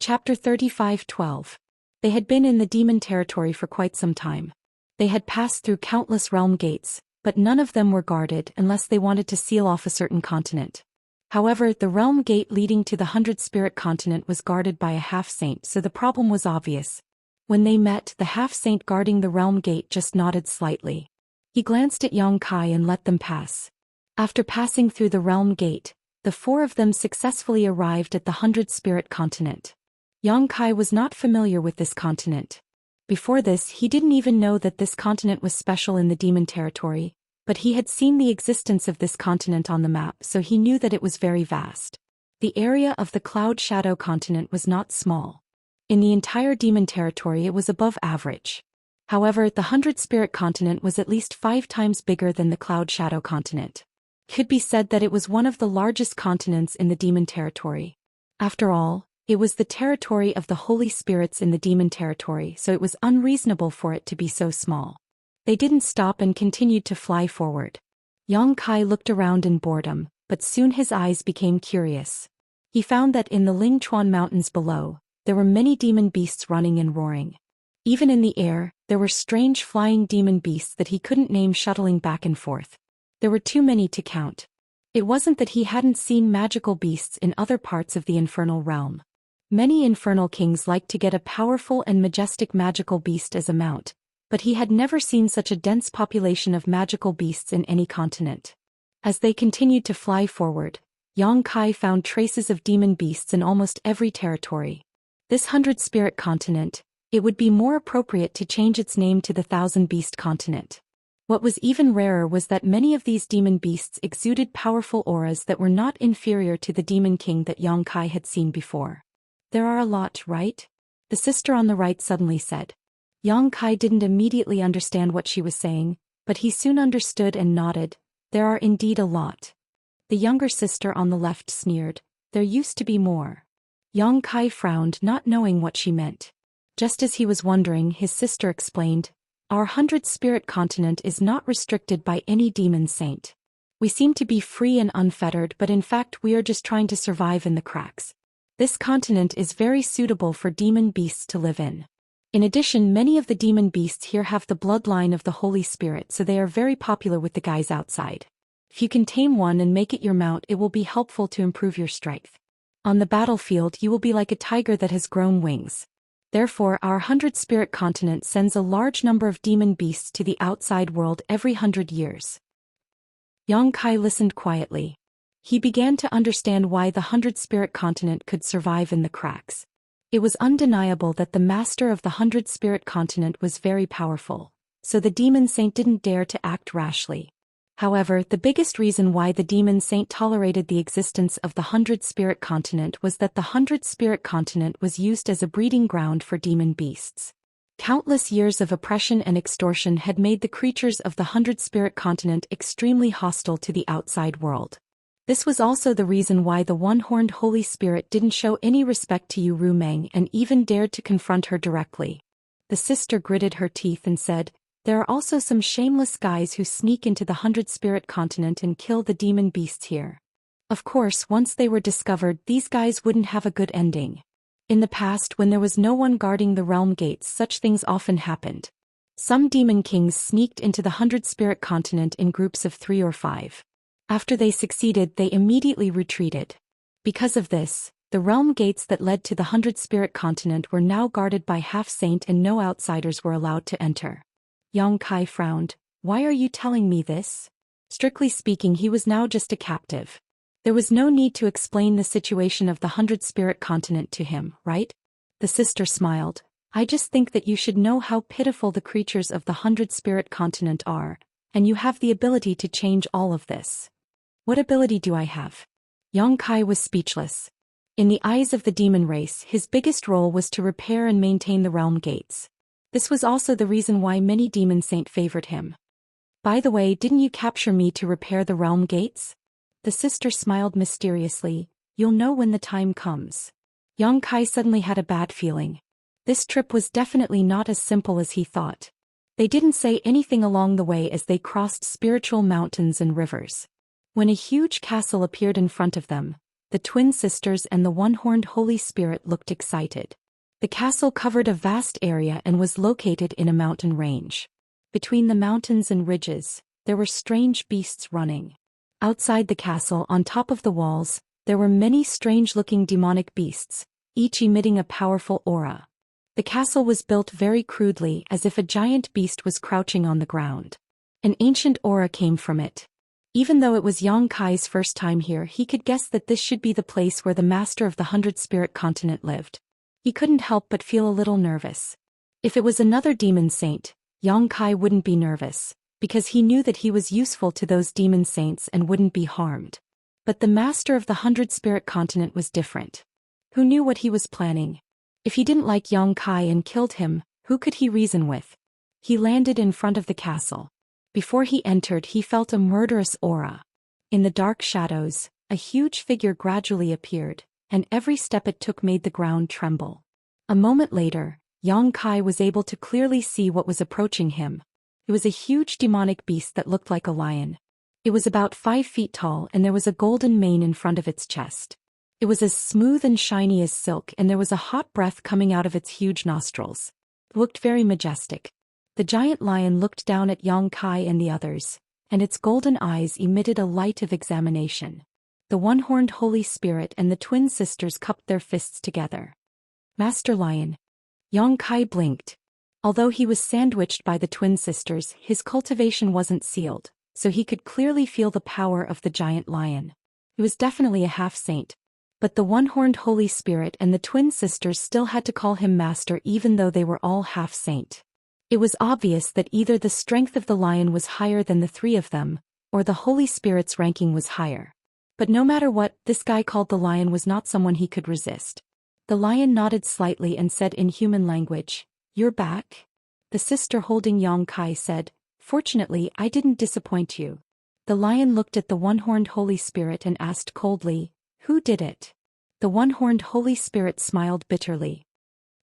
Chapter 35:12. They had been in the demon territory for quite some time. They had passed through countless realm gates, but none of them were guarded unless they wanted to seal off a certain continent. However, the realm gate leading to the 100 Spirit Continent was guarded by a half-saint, so the problem was obvious. When they met, the half-saint guarding the realm gate just nodded slightly. He glanced at Yang Kai and let them pass. After passing through the realm gate, the 4 of them successfully arrived at the 100 Spirit Continent. Yang Kai was not familiar with this continent. Before this, he didn't even know that this continent was special in the demon territory, but he had seen the existence of this continent on the map, so he knew that it was very vast. The area of the Cloud Shadow continent was not small. In the entire demon territory, it was above average. However, the 100 Spirit Continent was at least 5 times bigger than the Cloud Shadow continent. It could be said that it was one of the largest continents in the demon territory. After all, it was the territory of the holy spirits in the demon territory, so it was unreasonable for it to be so small. They didn't stop and continued to fly forward. Yang Kai looked around in boredom, but soon his eyes became curious. He found that in the Lingchuan Mountains below, there were many demon beasts running and roaring. Even in the air, there were strange flying demon beasts that he couldn't name shuttling back and forth. There were too many to count. It wasn't that he hadn't seen magical beasts in other parts of the infernal realm. Many infernal kings liked to get a powerful and majestic magical beast as a mount, but he had never seen such a dense population of magical beasts in any continent. As they continued to fly forward, Yang Kai found traces of demon beasts in almost every territory. This 100 Spirit Continent, it would be more appropriate to change its name to the 1000 Beast Continent. What was even rarer was that many of these demon beasts exuded powerful auras that were not inferior to the demon king that Yang Kai had seen before. There are a lot, right? The sister on the right suddenly said. Yang Kai didn't immediately understand what she was saying, but he soon understood and nodded. There are indeed a lot. The younger sister on the left sneered. There used to be more. Yang Kai frowned, not knowing what she meant. Just as he was wondering, his sister explained, "Our 100 Spirit Continent is not restricted by any demon saint. We seem to be free and unfettered, but in fact we are just trying to survive in the cracks. This continent is very suitable for demon beasts to live in. In addition, many of the demon beasts here have the bloodline of the Holy Spirit, so they are very popular with the guys outside. If you can tame one and make it your mount, it will be helpful to improve your strength. On the battlefield, you will be like a tiger that has grown wings. Therefore, our 100 Spirit Continent sends a large number of demon beasts to the outside world every 100 years. Yang Kai listened quietly. He began to understand why the 100 Spirit Continent could survive in the cracks. It was undeniable that the master of the 100 Spirit Continent was very powerful, so the demon saint didn't dare to act rashly. However, the biggest reason why the demon saint tolerated the existence of the 100 Spirit Continent was that the 100 Spirit Continent was used as a breeding ground for demon beasts. Countless years of oppression and extortion had made the creatures of the 100 Spirit Continent extremely hostile to the outside world. This was also the reason why the one-horned Holy Spirit didn't show any respect to Yu Rumeng and even dared to confront her directly. The sister gritted her teeth and said, There are also some shameless guys who sneak into the 100-spirit continent and kill the demon beasts here. Of course, once they were discovered, these guys wouldn't have a good ending. In the past, when there was no one guarding the realm gates, such things often happened. Some demon kings sneaked into the 100-spirit continent in groups of 3 or 5. After they succeeded, they immediately retreated. Because of this, the realm gates that led to the 100-spirit continent were now guarded by half-saint and no outsiders were allowed to enter. Yang Kai frowned. Why are you telling me this? Strictly speaking, he was now just a captive. There was no need to explain the situation of the 100-spirit continent to him, right? The sister smiled. I just think that you should know how pitiful the creatures of the 100-spirit continent are, and you have the ability to change all of this. What ability do I have? Yang Kai was speechless. In the eyes of the demon race, his biggest role was to repair and maintain the realm gates. This was also the reason why many demon saint favored him. By the way, didn't you capture me to repair the realm gates? The sister smiled mysteriously. You'll know when the time comes. Yang Kai suddenly had a bad feeling. This trip was definitely not as simple as he thought. They didn't say anything along the way as they crossed spiritual mountains and rivers. When a huge castle appeared in front of them, the twin sisters and the one-horned Holy Spirit looked excited. The castle covered a vast area and was located in a mountain range. Between the mountains and ridges, there were strange beasts running. Outside the castle, on top of the walls, there were many strange-looking demonic beasts, each emitting a powerful aura. The castle was built very crudely, as if a giant beast was crouching on the ground. An ancient aura came from it. Even though it was Yang Kai's first time here, he could guess that this should be the place where the master of the 100-spirit continent lived. He couldn't help but feel a little nervous. If it was another demon saint, Yang Kai wouldn't be nervous, because he knew that he was useful to those demon saints and wouldn't be harmed. But the master of the 100-spirit continent was different. Who knew what he was planning? If he didn't like Yang Kai and killed him, who could he reason with? He landed in front of the castle. Before he entered, he felt a murderous aura. In the dark shadows, a huge figure gradually appeared, and every step it took made the ground tremble. A moment later, Yang Kai was able to clearly see what was approaching him. It was a huge demonic beast that looked like a lion. It was about 5 feet tall and there was a golden mane in front of its chest. It was as smooth and shiny as silk and there was a hot breath coming out of its huge nostrils. It looked very majestic. The giant lion looked down at Yang Kai and the others, and its golden eyes emitted a light of examination. The one-horned Holy Spirit and the twin sisters cupped their fists together. Master Lion. Yang Kai blinked. Although he was sandwiched by the twin sisters, his cultivation wasn't sealed, so he could clearly feel the power of the giant lion. He was definitely a half-saint. But the one-horned Holy Spirit and the twin sisters still had to call him master even though they were all half-saint. It was obvious that either the strength of the lion was higher than the 3 of them, or the Holy Spirit's ranking was higher. But no matter what, this guy called the lion was not someone he could resist. The lion nodded slightly and said in human language, "You're back?" The sister holding Yang Kai said, "Fortunately, I didn't disappoint you." The lion looked at the one-horned Holy Spirit and asked coldly, "Who did it?" The one-horned Holy Spirit smiled bitterly.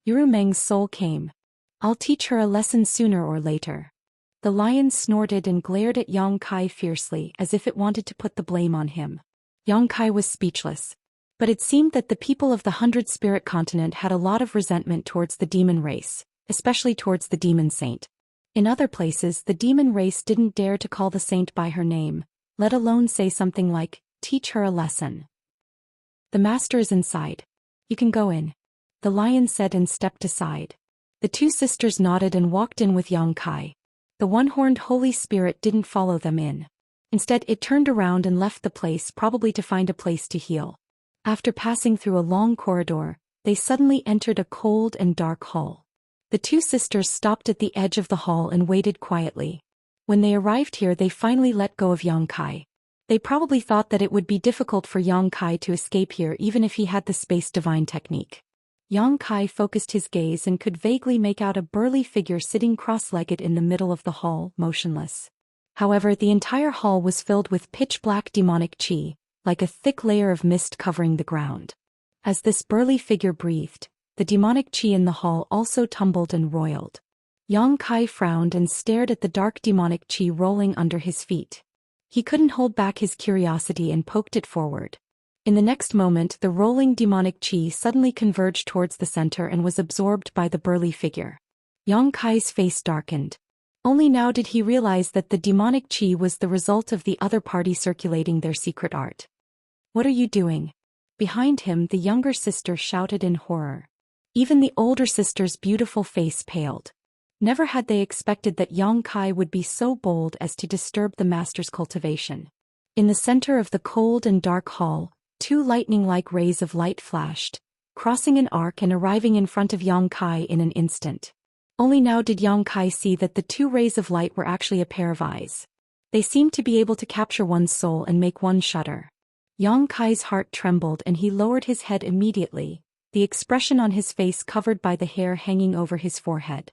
"Yurumeng's soul came. I'll teach her a lesson sooner or later." The lion snorted and glared at Yang Kai fiercely as if it wanted to put the blame on him. Yang Kai was speechless. But it seemed that the people of the 100-spirit continent had a lot of resentment towards the demon race, especially towards the demon saint. In other places, the demon race didn't dare to call the saint by her name, let alone say something like, "Teach her a lesson." "The master is inside. You can go in," the lion said and stepped aside. The 2 sisters nodded and walked in with Yang Kai. The one-horned Holy Spirit didn't follow them in. Instead, it turned around and left the place, probably to find a place to heal. After passing through a long corridor, they suddenly entered a cold and dark hall. The 2 sisters stopped at the edge of the hall and waited quietly. When they arrived here, they finally let go of Yang Kai. They probably thought that it would be difficult for Yang Kai to escape here even if he had the space divine technique. Yang Kai focused his gaze and could vaguely make out a burly figure sitting cross-legged in the middle of the hall, motionless. However, the entire hall was filled with pitch-black demonic chi, like a thick layer of mist covering the ground. As this burly figure breathed, the demonic chi in the hall also tumbled and roiled. Yang Kai frowned and stared at the dark demonic chi rolling under his feet. He couldn't hold back his curiosity and poked it forward. In the next moment, the rolling demonic chi suddenly converged towards the center and was absorbed by the burly figure. Yang Kai's face darkened. Only now did he realize that the demonic chi was the result of the other party circulating their secret art. "What are you doing?" Behind him, the younger sister shouted in horror. Even the older sister's beautiful face paled. Never had they expected that Yang Kai would be so bold as to disturb the master's cultivation. In the center of the cold and dark hall, two lightning-like rays of light flashed, crossing an arc and arriving in front of Yang Kai in an instant. Only now did Yang Kai see that the two rays of light were actually a pair of eyes. They seemed to be able to capture one's soul and make one shudder. Yang Kai's heart trembled and he lowered his head immediately, the expression on his face covered by the hair hanging over his forehead.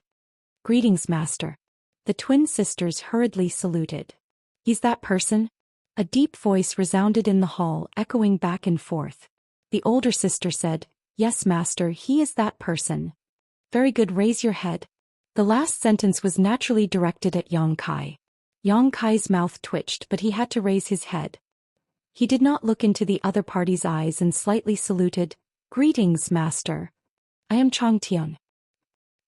"Greetings, master." The twin sisters hurriedly saluted. "He's that person?" A deep voice resounded in the hall, echoing back and forth. The older sister said, "Yes, master, he is that person." "Very good, raise your head." The last sentence was naturally directed at Yang Kai. Yang Kai's mouth twitched, but he had to raise his head. He did not look into the other party's eyes and slightly saluted, "Greetings, master. I am Changtian."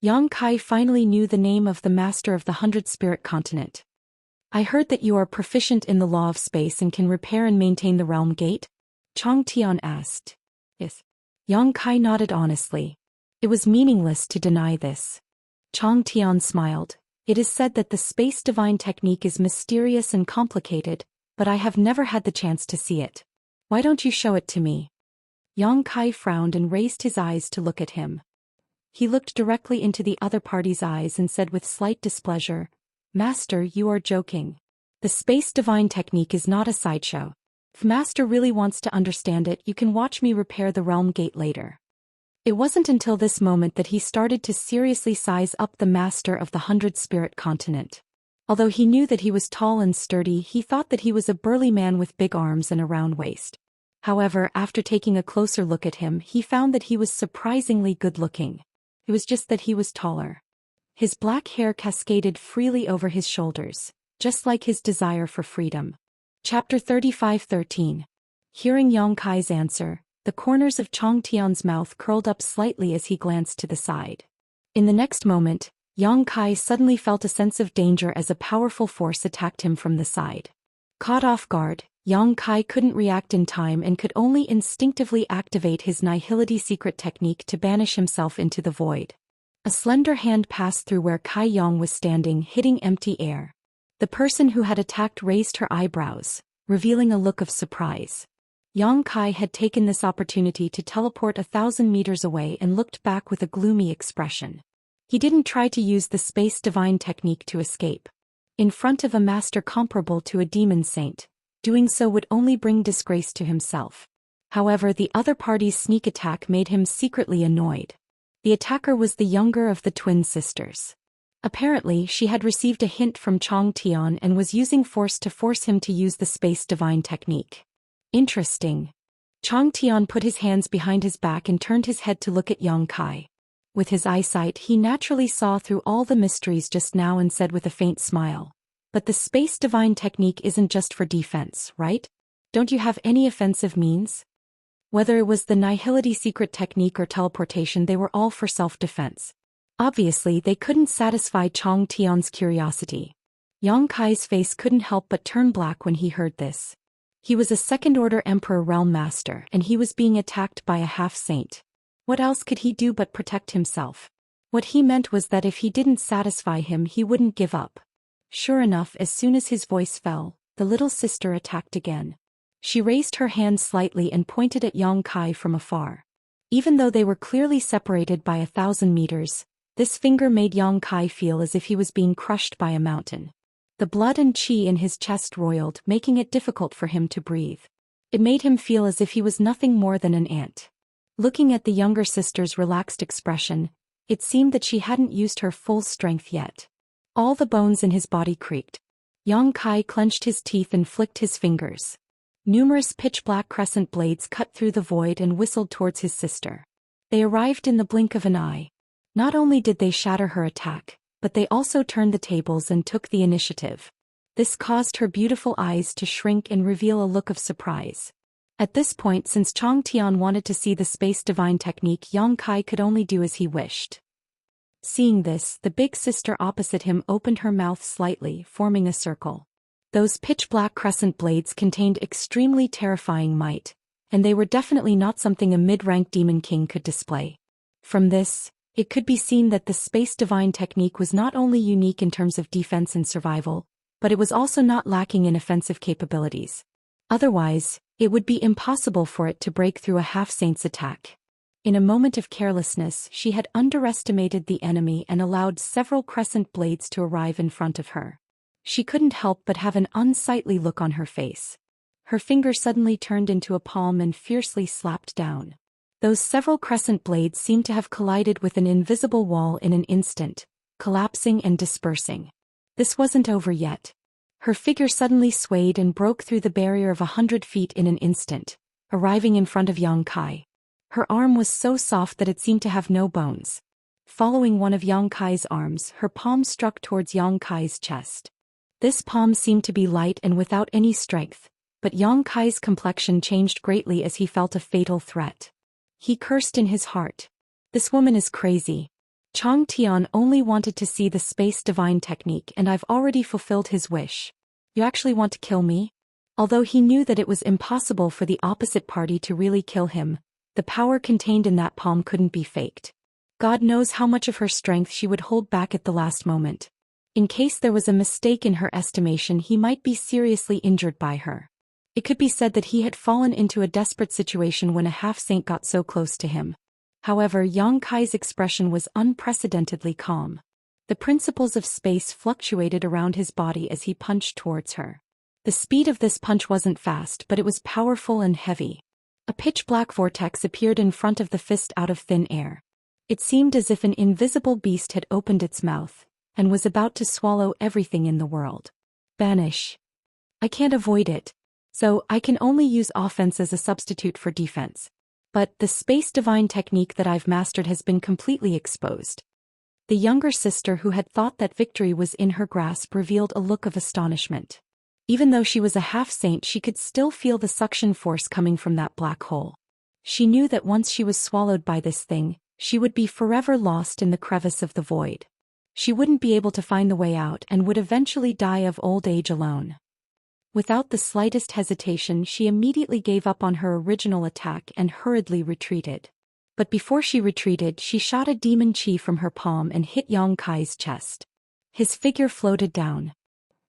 Yang Kai finally knew the name of the master of the 100 Spirit Continent. "I heard that you are proficient in the law of space and can repair and maintain the realm gate?" Changtian asked. "Yes." Yang Kai nodded honestly. It was meaningless to deny this. Changtian smiled. "It is said that the space divine technique is mysterious and complicated, but I have never had the chance to see it. Why don't you show it to me?" Yang Kai frowned and raised his eyes to look at him. He looked directly into the other party's eyes and said with slight displeasure, "Master, you are joking. The space divine technique is not a sideshow. If Master really wants to understand it, you can watch me repair the realm gate later." It wasn't until this moment that he started to seriously size up the master of the 100 Spirit Continent. Although he knew that he was tall and sturdy, he thought that he was a burly man with big arms and a round waist. However, after taking a closer look at him, he found that he was surprisingly good-looking. It was just that he was taller. His black hair cascaded freely over his shoulders, just like his desire for freedom. Chapter 35:13. Hearing Yang Kai's answer, the corners of Changtian's mouth curled up slightly as he glanced to the side. In the next moment, Yang Kai suddenly felt a sense of danger as a powerful force attacked him from the side. Caught off guard, Yang Kai couldn't react in time and could only instinctively activate his Nihility secret technique to banish himself into the void. A slender hand passed through where Kai Yang was standing, hitting empty air. The person who had attacked raised her eyebrows, revealing a look of surprise. Yang Kai had taken this opportunity to teleport 1,000 meters away and looked back with a gloomy expression. He didn't try to use the space divine technique to escape. In front of a master comparable to a demon saint, doing so would only bring disgrace to himself. However, the other party's sneak attack made him secretly annoyed. The attacker was the younger of the twin sisters. Apparently, she had received a hint from Changtian and was using force to force him to use the space divine technique. Interesting. Changtian put his hands behind his back and turned his head to look at Yang Kai. With his eyesight, he naturally saw through all the mysteries just now and said with a faint smile, "But the space divine technique isn't just for defense, right? Don't you have any offensive means?" Whether it was the Nihility secret technique or teleportation, they were all for self-defense. Obviously, they couldn't satisfy Changtian's curiosity. Yang Kai's face couldn't help but turn black when he heard this. He was a second-order Emperor Realm Master, and he was being attacked by a half-saint. What else could he do but protect himself? What he meant was that if he didn't satisfy him, he wouldn't give up. Sure enough, as soon as his voice fell, the little sister attacked again. She raised her hand slightly and pointed at Yang Kai from afar. Even though they were clearly separated by 1,000 meters, this finger made Yang Kai feel as if he was being crushed by a mountain. The blood and chi in his chest roiled, making it difficult for him to breathe. It made him feel as if he was nothing more than an ant. Looking at the younger sister's relaxed expression, it seemed that she hadn't used her full strength yet. All the bones in his body creaked. Yang Kai clenched his teeth and flicked his fingers. Numerous pitch-black crescent blades cut through the void and whistled towards his sister. They arrived in the blink of an eye. Not only did they shatter her attack, but they also turned the tables and took the initiative. This caused her beautiful eyes to shrink and reveal a look of surprise. At this point, since Chang Tian wanted to see the space divine technique, Yang Kai could only do as he wished. Seeing this, the big sister opposite him opened her mouth slightly, forming a circle. Those pitch-black crescent blades contained extremely terrifying might, and they were definitely not something a mid-rank demon king could display. From this, it could be seen that the space divine technique was not only unique in terms of defense and survival, but it was also not lacking in offensive capabilities. Otherwise, it would be impossible for it to break through a half-saint's attack. In a moment of carelessness, she had underestimated the enemy and allowed several crescent blades to arrive in front of her. She couldn't help but have an unsightly look on her face. Her finger suddenly turned into a palm and fiercely slapped down. Those several crescent blades seemed to have collided with an invisible wall in an instant, collapsing and dispersing. This wasn't over yet. Her figure suddenly swayed and broke through the barrier of 100 feet in an instant, arriving in front of Yang Kai. Her arm was so soft that it seemed to have no bones. Following one of Yang Kai's arms, her palm struck towards Yang Kai's chest. This palm seemed to be light and without any strength, but Yang Kai's complexion changed greatly as he felt a fatal threat. He cursed in his heart. This woman is crazy. Chang Tian only wanted to see the space divine technique and I've already fulfilled his wish. You actually want to kill me? Although he knew that it was impossible for the opposite party to really kill him, the power contained in that palm couldn't be faked. God knows how much of her strength she would hold back at the last moment. In case there was a mistake in her estimation, he might be seriously injured by her. It could be said that he had fallen into a desperate situation when a half-saint got so close to him. However, Yang Kai's expression was unprecedentedly calm. The principles of space fluctuated around his body as he punched towards her. The speed of this punch wasn't fast, but it was powerful and heavy. A pitch-black vortex appeared in front of the fist out of thin air. It seemed as if an invisible beast had opened its mouth, and was about to swallow everything in the world. Banish. I can't avoid it, so I can only use offense as a substitute for defense. But the space divine technique that I've mastered has been completely exposed. The younger sister, who had thought that victory was in her grasp, revealed a look of astonishment. Even though she was a half-saint, she could still feel the suction force coming from that black hole. She knew that once she was swallowed by this thing, she would be forever lost in the crevice of the void. She wouldn't be able to find the way out and would eventually die of old age alone. Without the slightest hesitation, she immediately gave up on her original attack and hurriedly retreated. But before she retreated, she shot a demon chi from her palm and hit Yang Kai's chest. His figure floated down.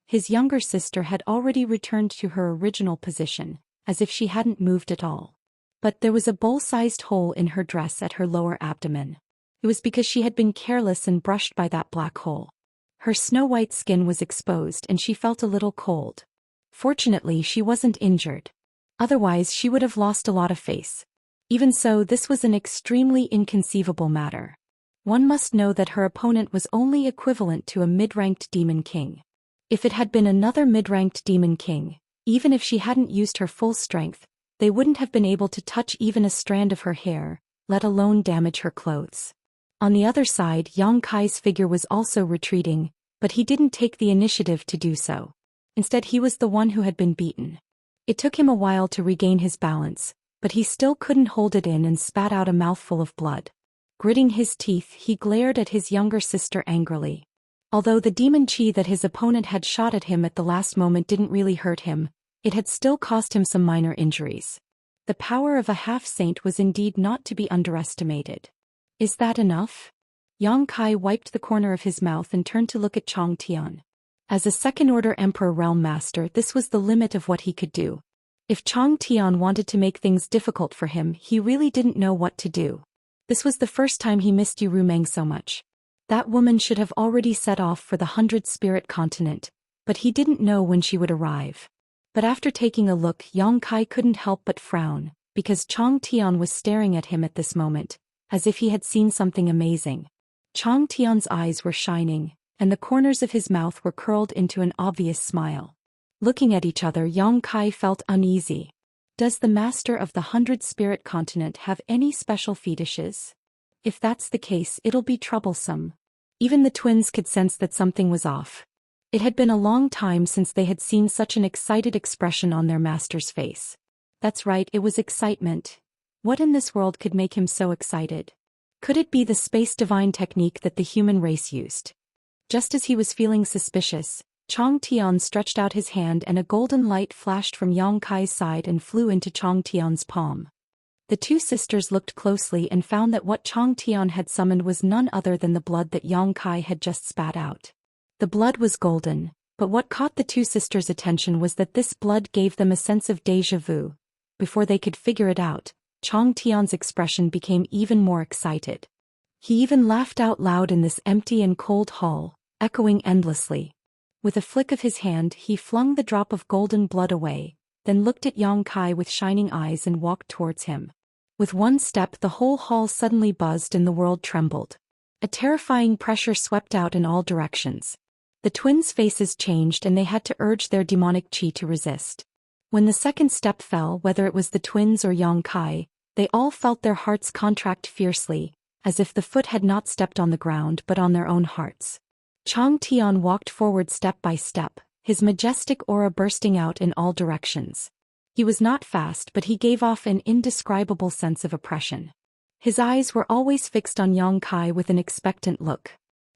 His younger sister had already returned to her original position, as if she hadn't moved at all. But there was a bowl-sized hole in her dress at her lower abdomen. It was because she had been careless and brushed by that black hole. Her snow-white skin was exposed and she felt a little cold. Fortunately, she wasn't injured. Otherwise, she would have lost a lot of face. Even so, this was an extremely inconceivable matter. One must know that her opponent was only equivalent to a mid-ranked demon king. If it had been another mid-ranked demon king, even if she hadn't used her full strength, they wouldn't have been able to touch even a strand of her hair, let alone damage her clothes. On the other side, Yang Kai's figure was also retreating, but he didn't take the initiative to do so. Instead, he was the one who had been beaten. It took him a while to regain his balance, but he still couldn't hold it in and spat out a mouthful of blood. Gritting his teeth, he glared at his younger sister angrily. Although the demon chi that his opponent had shot at him at the last moment didn't really hurt him, it had still caused him some minor injuries. The power of a half-saint was indeed not to be underestimated. Is that enough? Yang Kai wiped the corner of his mouth and turned to look at Chang Tian. As a second-order Emperor Realm Master, this was the limit of what he could do. If Chang Tian wanted to make things difficult for him, he really didn't know what to do. This was the first time he missed Yu Rumeng so much. That woman should have already set off for the 100-spirit continent, but he didn't know when she would arrive. But after taking a look, Yang Kai couldn't help but frown, because Chang Tian was staring at him at this moment, as if he had seen something amazing. Chang Tian's eyes were shining, and the corners of his mouth were curled into an obvious smile. Looking at each other, Yang Kai felt uneasy. Does the master of the 100-spirit continent have any special fetishes? If that's the case, it'll be troublesome. Even the twins could sense that something was off. It had been a long time since they had seen such an excited expression on their master's face. That's right, it was excitement. What in this world could make him so excited? Could it be the space divine technique that the human race used? Just as he was feeling suspicious, Chong Tian stretched out his hand and a golden light flashed from Yang Kai's side and flew into Chong Tian's palm. The two sisters looked closely and found that what Chong Tian had summoned was none other than the blood that Yang Kai had just spat out. The blood was golden, but what caught the two sisters' attention was that this blood gave them a sense of déjà vu. Before they could figure it out, Chong Tian's expression became even more excited. He even laughed out loud in this empty and cold hall, echoing endlessly. With a flick of his hand, he flung the drop of golden blood away, then looked at Yang Kai with shining eyes and walked towards him. With one step, the whole hall suddenly buzzed and the world trembled. A terrifying pressure swept out in all directions. The twins' faces changed and they had to urge their demonic chi to resist. When the second step fell, whether it was the twins or Yang Kai, they all felt their hearts contract fiercely, as if the foot had not stepped on the ground but on their own hearts. Chong Tian walked forward step by step, his majestic aura bursting out in all directions. He was not fast, but he gave off an indescribable sense of oppression. His eyes were always fixed on Yang Kai with an expectant look.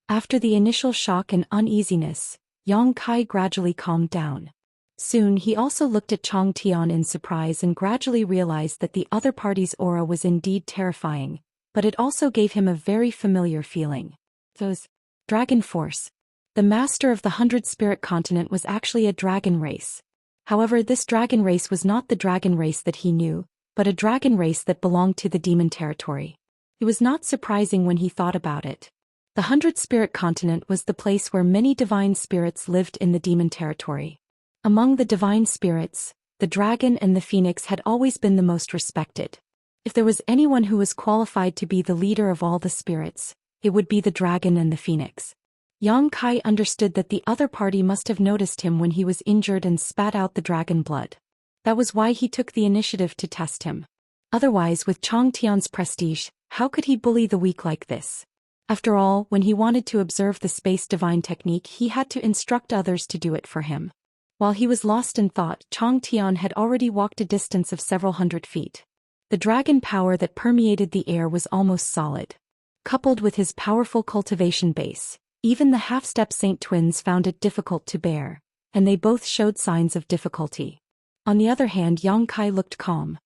After the initial shock and uneasiness, Yang Kai gradually calmed down. Soon he also looked at Chong Tian in surprise and gradually realized that the other party's aura was indeed terrifying, but it also gave him a very familiar feeling. Those Dragon Force. The master of the 100-spirit continent was actually a dragon race. However, this dragon race was not the dragon race that he knew, but a dragon race that belonged to the demon territory. It was not surprising when he thought about it. The 100-spirit continent was the place where many divine spirits lived in the demon territory. Among the divine spirits, the dragon and the phoenix had always been the most respected. If there was anyone who was qualified to be the leader of all the spirits, it would be the dragon and the phoenix. Yang Kai understood that the other party must have noticed him when he was injured and spat out the dragon blood. That was why he took the initiative to test him. Otherwise, with Chong Tian's prestige, how could he bully the weak like this? After all, when he wanted to observe the space divine technique, he had to instruct others to do it for him. While he was lost in thought, Chong Tian had already walked a distance of several hundred feet. The dragon power that permeated the air was almost solid. Coupled with his powerful cultivation base, even the half-step Saint twins found it difficult to bear, and they both showed signs of difficulty. On the other hand, Yang Kai looked calm.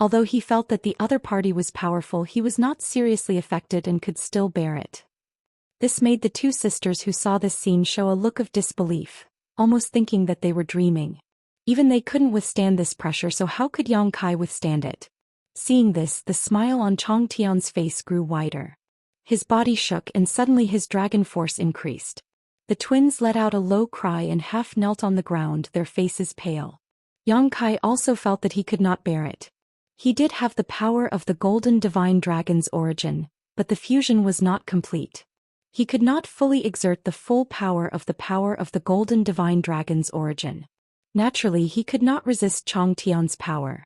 Although he felt that the other party was powerful, he was not seriously affected and could still bear it. This made the two sisters who saw this scene show a look of disbelief, almost thinking that they were dreaming. Even they couldn't withstand this pressure, so how could Yang Kai withstand it? Seeing this, the smile on Chong Tian's face grew wider. His body shook and suddenly his dragon force increased. The twins let out a low cry and half knelt on the ground, their faces pale. Yang Kai also felt that he could not bear it. He did have the power of the golden divine dragon's origin, but the fusion was not complete. He could not fully exert the full power of the golden divine dragon's origin. Naturally, he could not resist Chong Tian's power.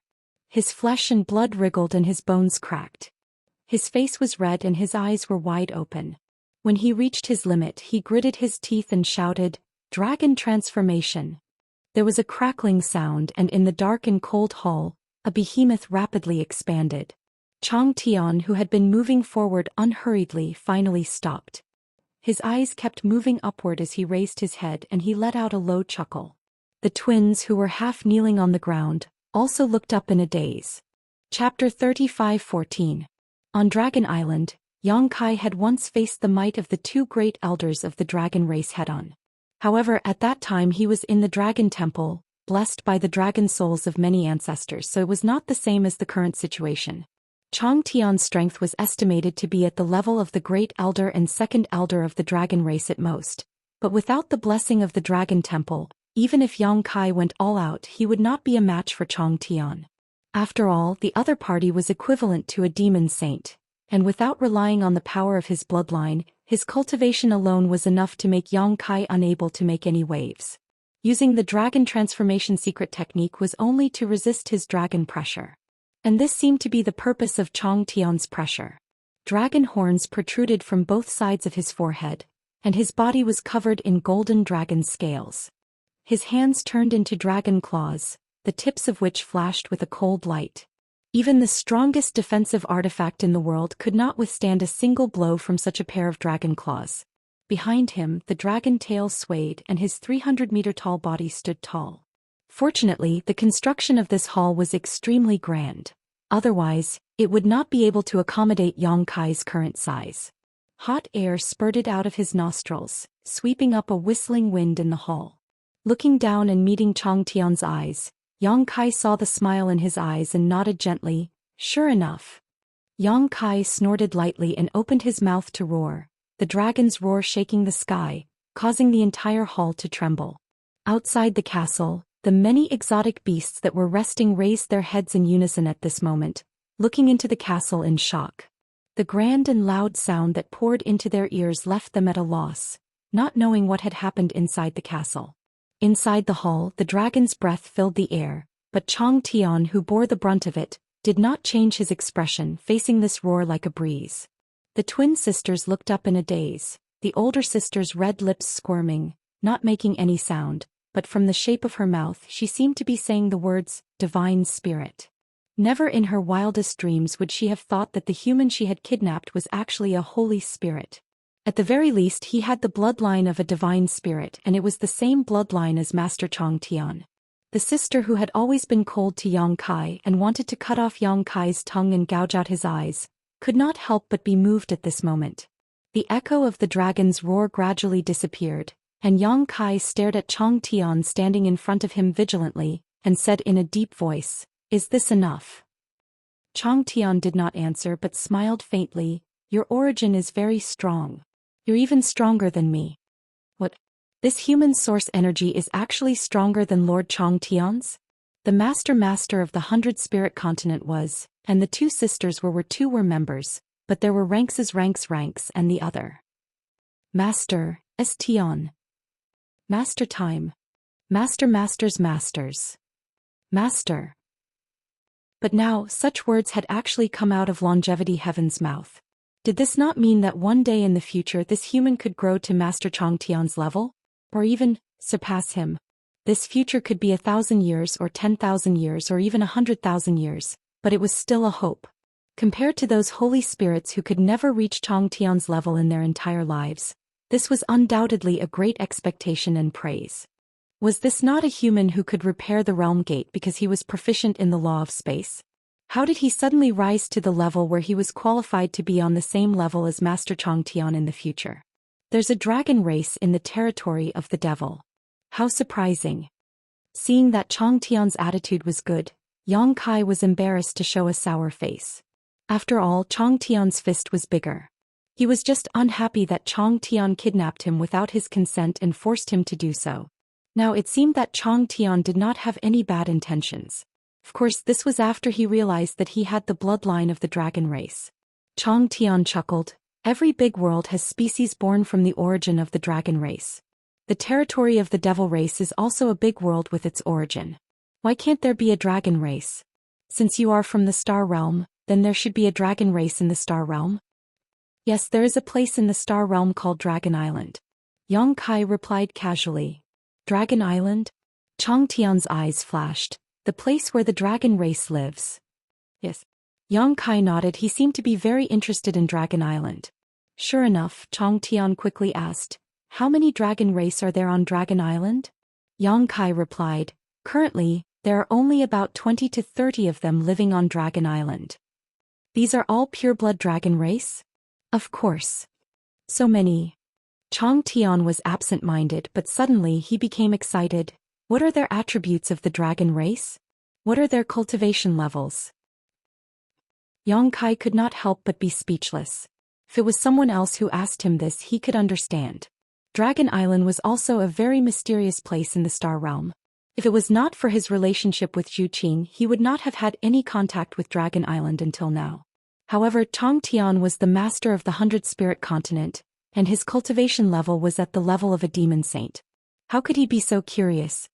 His flesh and blood wriggled and his bones cracked. His face was red and his eyes were wide open. When he reached his limit, he gritted his teeth and shouted, "Dragon transformation!" There was a crackling sound, and in the dark and cold hall, a behemoth rapidly expanded. Chong Tian, who had been moving forward unhurriedly, finally stopped. His eyes kept moving upward as he raised his head, and he let out a low chuckle. The twins, who were half kneeling on the ground, also looked up in a daze. Chapter 35:14. On Dragon Island, Yang Kai had once faced the might of the two great elders of the dragon race head-on. However, at that time he was in the Dragon Temple, blessed by the dragon souls of many ancestors, so it was not the same as the current situation. Chong Tian's strength was estimated to be at the level of the Great Elder and Second Elder of the dragon race at most, but without the blessing of the Dragon Temple, even if Yang Kai went all out, he would not be a match for Chong Tian. After all, the other party was equivalent to a demon saint, and without relying on the power of his bloodline, his cultivation alone was enough to make Yang Kai unable to make any waves. Using the dragon transformation secret technique was only to resist his dragon pressure. And this seemed to be the purpose of Chong Tian's pressure. Dragon horns protruded from both sides of his forehead, and his body was covered in golden dragon scales. His hands turned into dragon claws, the tips of which flashed with a cold light. Even the strongest defensive artifact in the world could not withstand a single blow from such a pair of dragon claws. Behind him, the dragon tail swayed and his 300-meter-tall body stood tall. Fortunately, the construction of this hall was extremely grand. Otherwise, it would not be able to accommodate Yang Kai's current size. Hot air spurted out of his nostrils, sweeping up a whistling wind in the hall. Looking down and meeting Chang Tian's eyes, Yang Kai saw the smile in his eyes and nodded gently. Sure enough. Yang Kai snorted lightly and opened his mouth to roar, the dragon's roar shaking the sky, causing the entire hall to tremble. Outside the castle, the many exotic beasts that were resting raised their heads in unison at this moment, looking into the castle in shock. The grand and loud sound that poured into their ears left them at a loss, not knowing what had happened inside the castle. Inside the hall, the dragon's breath filled the air, but Chang Tian, who bore the brunt of it, did not change his expression, facing this roar like a breeze. The twin sisters looked up in a daze, the older sister's red lips squirming, not making any sound, but from the shape of her mouth she seemed to be saying the words, "Divine Spirit." Never in her wildest dreams would she have thought that the human she had kidnapped was actually a holy spirit. At the very least, he had the bloodline of a divine spirit, and it was the same bloodline as Master Chang Tian. The sister who had always been cold to Yang Kai and wanted to cut off Yang Kai's tongue and gouge out his eyes, could not help but be moved at this moment. The echo of the dragon's roar gradually disappeared, and Yang Kai stared at Chang Tian standing in front of him vigilantly, and said in a deep voice, "Is this enough?" Chang Tian did not answer but smiled faintly. "Your origin is very strong. You're even stronger than me." "What? This human source energy is actually stronger than Lord Chang Tian's?" The master of the 100-spirit continent was, and the two sisters were members, but there were ranks and the other. Master, S. Tian. Master time. Masters. Master. But now, such words had actually come out of Longevity Heaven's mouth. Did this not mean that one day in the future this human could grow to Master Chang Tian's level? Or even surpass him? This future could be 1,000 years or 10,000 years or even 100,000 years, but it was still a hope. Compared to those holy spirits who could never reach Chang Tian's level in their entire lives, this was undoubtedly a great expectation and praise. Was this not a human who could repair the realm gate because he was proficient in the law of space? How did he suddenly rise to the level where he was qualified to be on the same level as Master Chang Tian in the future? There's a dragon race in the territory of the devil. How surprising. Seeing that Chang Tian's attitude was good, Yang Kai was embarrassed to show a sour face. After all, Chang Tian's fist was bigger. He was just unhappy that Chang Tian kidnapped him without his consent and forced him to do so. Now it seemed that Chang Tian did not have any bad intentions. Of course, this was after he realized that he had the bloodline of the dragon race. Chang Tian chuckled. Every big world has species born from the origin of the dragon race. The territory of the devil race is also a big world with its origin. Why can't there be a dragon race? Since you are from the star realm, then there should be a dragon race in the star realm? Yes, there is a place in the star realm called Dragon Island. Yang Kai replied casually. Dragon Island? Chang Tian's eyes flashed. The place where the dragon race lives. Yes. Yang Kai nodded. He seemed to be very interested in Dragon Island. Sure enough, Chang Tian quickly asked, "How many dragon race are there on Dragon Island?" Yang Kai replied, "Currently, there are only about 20 to 30 of them living on Dragon Island." "These are all pureblood dragon race?" "Of course." "So many." Chang Tian was absent-minded, but suddenly he became excited. What are their attributes of the dragon race? What are their cultivation levels? Yang Kai could not help but be speechless. If it was someone else who asked him this, he could understand. Dragon Island was also a very mysterious place in the star realm. If it was not for his relationship with Zhu Qing, he would not have had any contact with Dragon Island until now. However, Chang Tian was the master of the 100-spirit continent, and his cultivation level was at the level of a demon saint. How could he be so curious?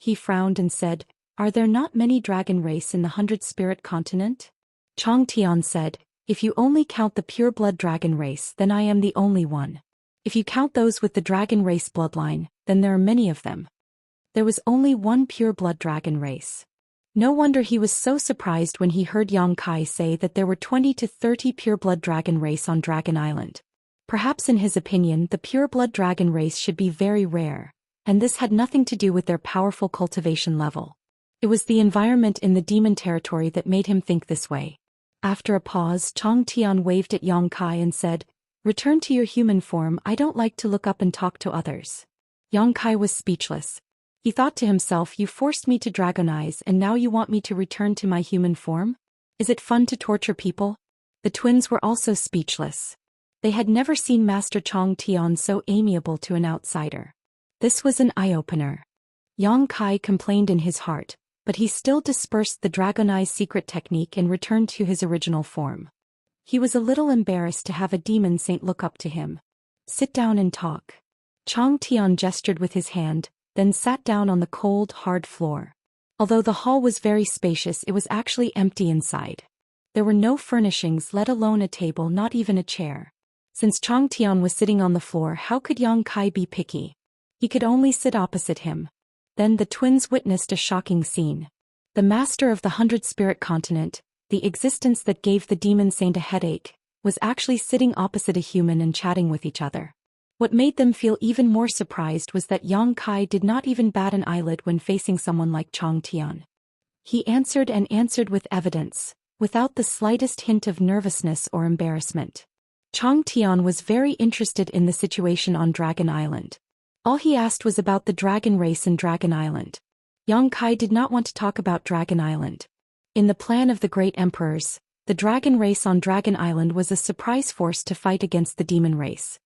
He frowned and said, "Are there not many dragon race in the 100-spirit continent?" Chang Tian said, If you only count the pure-blood dragon race, then I am the only one. If you count those with the dragon race bloodline, then there are many of them. There was only one pure-blood dragon race. No wonder he was so surprised when he heard Yang Kai say that there were 20 to 30 pure-blood dragon race on Dragon Island. Perhaps in his opinion the pure-blood dragon race should be very rare, and this had nothing to do with their powerful cultivation level. It was the environment in the demon territory that made him think this way. After a pause, Chang Tian waved at Yang Kai and said, "Return to your human form, I don't like to look up and talk to others." Yang Kai was speechless. He thought to himself, you forced me to dragonize and now you want me to return to my human form? Is it fun to torture people? The twins were also speechless. They had never seen Master Chang Tian so amiable to an outsider. This was an eye-opener. Yang Kai complained in his heart, but he still dispersed the dragonize secret technique and returned to his original form. He was a little embarrassed to have a demon saint look up to him. "Sit down and talk." Chang Tian gestured with his hand, then sat down on the cold, hard floor. Although the hall was very spacious, it was actually empty inside. There were no furnishings, let alone a table, not even a chair. Since Chang Tian was sitting on the floor, how could Yang Kai be picky? He could only sit opposite him. Then the twins witnessed a shocking scene. The master of the 100-spirit continent, the existence that gave the demon saint a headache, was actually sitting opposite a human and chatting with each other. What made them feel even more surprised was that Yang Kai did not even bat an eyelid when facing someone like Chang Tian. He answered and answered with evidence, without the slightest hint of nervousness or embarrassment. Chang Tian was very interested in the situation on Dragon Island. All he asked was about the dragon race in Dragon Island. Yang Kai did not want to talk about Dragon Island. In the plan of the great emperors, the dragon race on Dragon Island was a surprise force to fight against the demon race.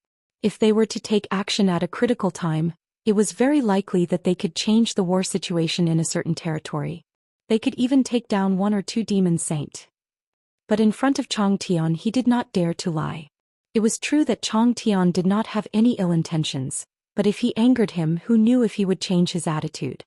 If they were to take action at a critical time, it was very likely that they could change the war situation in a certain territory. They could even take down one or two demon saint. But in front of Chang Tian he did not dare to lie. It was true that Chang Tian did not have any ill intentions, but if he angered him, who knew if he would change his attitude?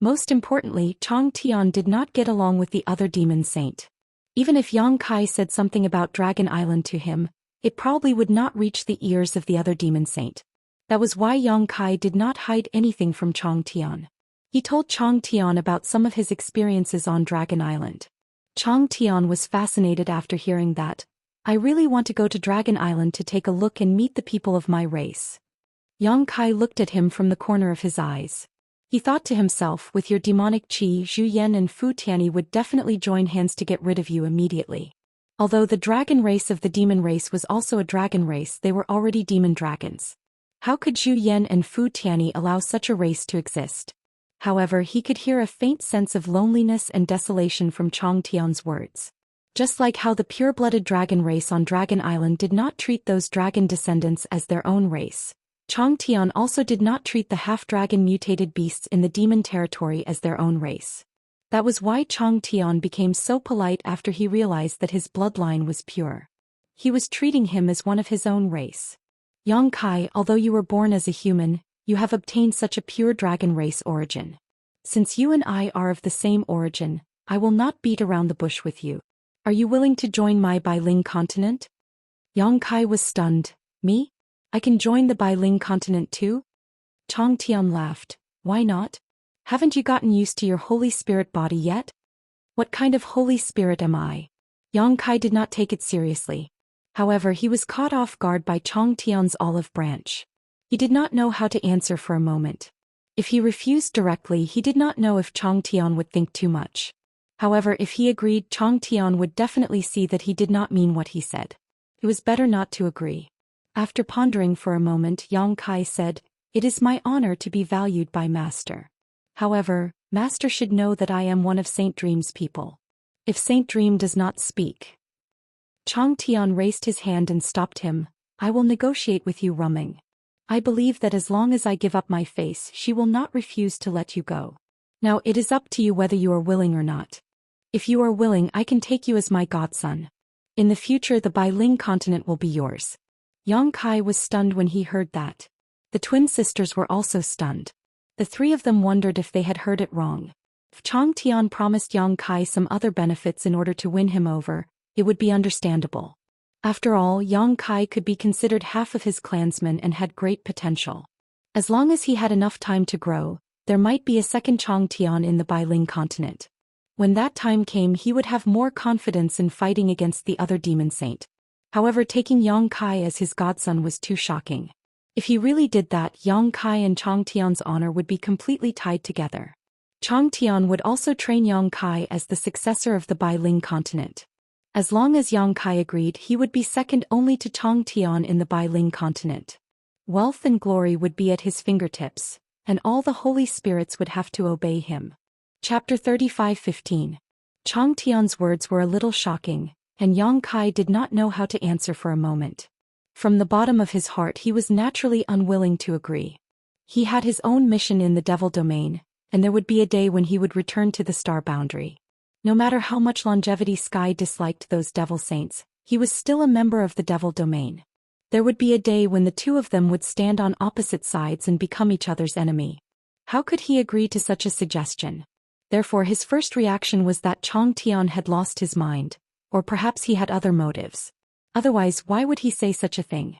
Most importantly, Chang Tian did not get along with the other demon saint. Even if Yang Kai said something about Dragon Island to him, it probably would not reach the ears of the other demon saint. That was why Yang Kai did not hide anything from Chang Tian. He told Chang Tian about some of his experiences on Dragon Island. Chang Tian was fascinated after hearing that. "I really want to go to Dragon Island to take a look and meet the people of my race." Yang Kai looked at him from the corner of his eyes. He thought to himself, with your demonic chi, Zhu Yan and Fu Tianyi would definitely join hands to get rid of you immediately. Although the dragon race of the demon race was also a dragon race, they were already demon dragons. How could Zhu Yan and Fu Tianyi allow such a race to exist? However, he could hear a faint sense of loneliness and desolation from Chang Tian's words. Just like how the pure-blooded dragon race on Dragon Island did not treat those dragon descendants as their own race, Chang Tian also did not treat the half-dragon mutated beasts in the demon territory as their own race. That was why Chang Tian became so polite after he realized that his bloodline was pure. He was treating him as one of his own race. "Yang Kai, although you were born as a human, you have obtained such a pure dragon race origin. Since you and I are of the same origin, I will not beat around the bush with you. Are you willing to join my Bailing continent?" Yang Kai was stunned. "Me? I can join the Bailing continent too?" Chang Tian laughed. "Why not? Haven't you gotten used to your Holy Spirit body yet?" "What kind of Holy Spirit am I?" Yang Kai did not take it seriously. However, he was caught off guard by Chang Tian's olive branch. He did not know how to answer for a moment. If he refused directly, he did not know if Chang Tian would think too much. However, if he agreed, Chang Tian would definitely see that he did not mean what he said. It was better not to agree. After pondering for a moment, Yang Kai said, "It is my honor to be valued by Master. However, Master should know that I am one of Saint Dream's people. If Saint Dream does not speak..." Chang Tian raised his hand and stopped him. "I will negotiate with you, Rumming. I believe that as long as I give up my face, she will not refuse to let you go. Now it is up to you whether you are willing or not. If you are willing, I can take you as my godson. In the future the Bailing continent will be yours." Yang Kai was stunned when he heard that. The twin sisters were also stunned. The three of them wondered if they had heard it wrong. If Chang Tian promised Yang Kai some other benefits in order to win him over, it would be understandable. After all, Yang Kai could be considered half of his clansmen and had great potential. As long as he had enough time to grow, there might be a second Chang Tian in the Bailing continent. When that time came, he would have more confidence in fighting against the other demon saint. However, taking Yang Kai as his godson was too shocking. If he really did that, Yang Kai and Chang Tian's honor would be completely tied together. Chang Tian would also train Yang Kai as the successor of the Bailing continent. As long as Yang Kai agreed, he would be second only to Chang Tian in the Bailing continent. Wealth and glory would be at his fingertips, and all the holy spirits would have to obey him. Chapter 35:15. Chang Tian's words were a little shocking, and Yang Kai did not know how to answer for a moment. From the bottom of his heart, he was naturally unwilling to agree. He had his own mission in the Devil Domain, and there would be a day when he would return to the Star Boundary. No matter how much Longevity Sky disliked those Devil Saints, he was still a member of the Devil Domain. There would be a day when the two of them would stand on opposite sides and become each other's enemy. How could he agree to such a suggestion? Therefore, his first reaction was that Chang Tian had lost his mind, or perhaps he had other motives. Otherwise, why would he say such a thing?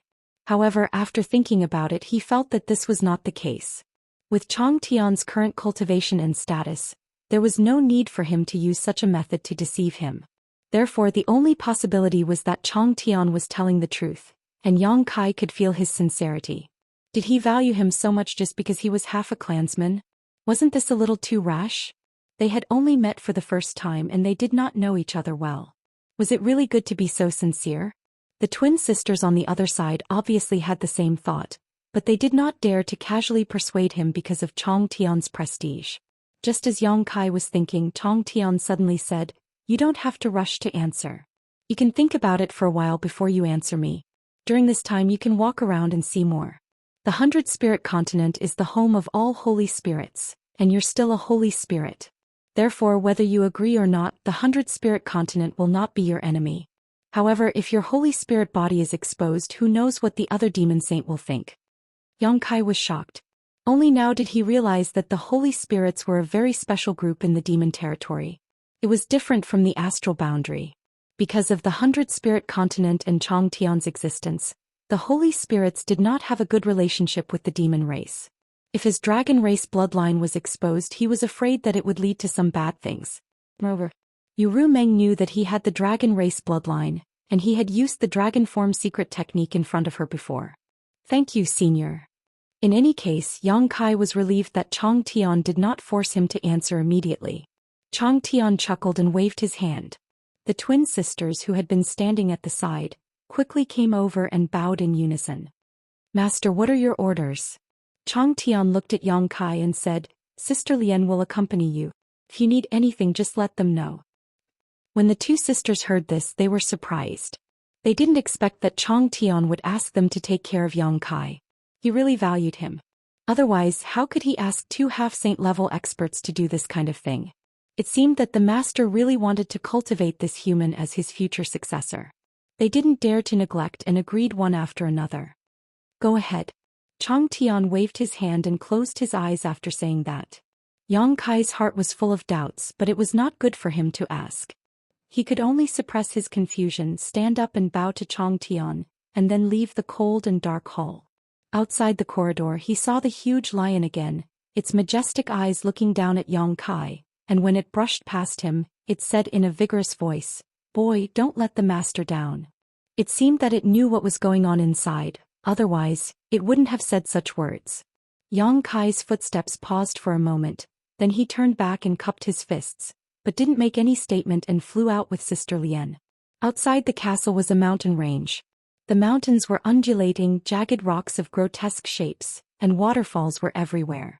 However, after thinking about it, he felt that this was not the case. With Chang Tian's current cultivation and status, there was no need for him to use such a method to deceive him. Therefore, the only possibility was that Chang Tian was telling the truth, and Yang Kai could feel his sincerity. Did he value him so much just because he was half a clansman? Wasn't this a little too rash? They had only met for the first time and they did not know each other well. Was it really good to be so sincere? The twin sisters on the other side obviously had the same thought, but they did not dare to casually persuade him because of Chang Tian's prestige. Just as Yang Kai was thinking, Chang Tian suddenly said, "You don't have to rush to answer. You can think about it for a while before you answer me. During this time you can walk around and see more. The 100 Spirit Continent is the home of all holy spirits, and you're still a holy spirit. Therefore, whether you agree or not, the 100 Spirit Continent will not be your enemy. However, if your holy spirit body is exposed, who knows what the other demon saint will think?" Yang Kai was shocked. Only now did he realize that the holy spirits were a very special group in the demon territory. It was different from the astral boundary. Because of the 100 Spirit Continent and Chang Tian's existence, the holy spirits did not have a good relationship with the demon race. If his dragon race bloodline was exposed, he was afraid that it would lead to some bad things. Moreover, Yu Meng knew that he had the dragon race bloodline, and he had used the dragon form secret technique in front of her before. "Thank you, senior." In any case, Yang Kai was relieved that Chang Tian did not force him to answer immediately. Chang Tian chuckled and waved his hand. The twin sisters, who had been standing at the side, quickly came over and bowed in unison. "Master, what are your orders?" Chang Tian looked at Yang Kai and said, "Sister Lian will accompany you. If you need anything, just let them know." When the two sisters heard this, they were surprised. They didn't expect that Chang Tian would ask them to take care of Yang Kai. He really valued him. Otherwise, how could he ask two half-saint level experts to do this kind of thing? It seemed that the master really wanted to cultivate this human as his future successor. They didn't dare to neglect and agreed one after another. "Go ahead." Chang Tian waved his hand and closed his eyes after saying that. Yang Kai's heart was full of doubts, but it was not good for him to ask. He could only suppress his confusion, stand up and bow to Chang Tian, and then leave the cold and dark hall. Outside the corridor, he saw the huge lion again, its majestic eyes looking down at Yang Kai, and when it brushed past him, it said in a vigorous voice, "Boy, don't let the master down." It seemed that it knew what was going on inside, otherwise, it wouldn't have said such words. Yang Kai's footsteps paused for a moment, then he turned back and cupped his fists, but didn't make any statement and flew out with Sister Lian. Outside the castle was a mountain range. The mountains were undulating, jagged rocks of grotesque shapes, and waterfalls were everywhere.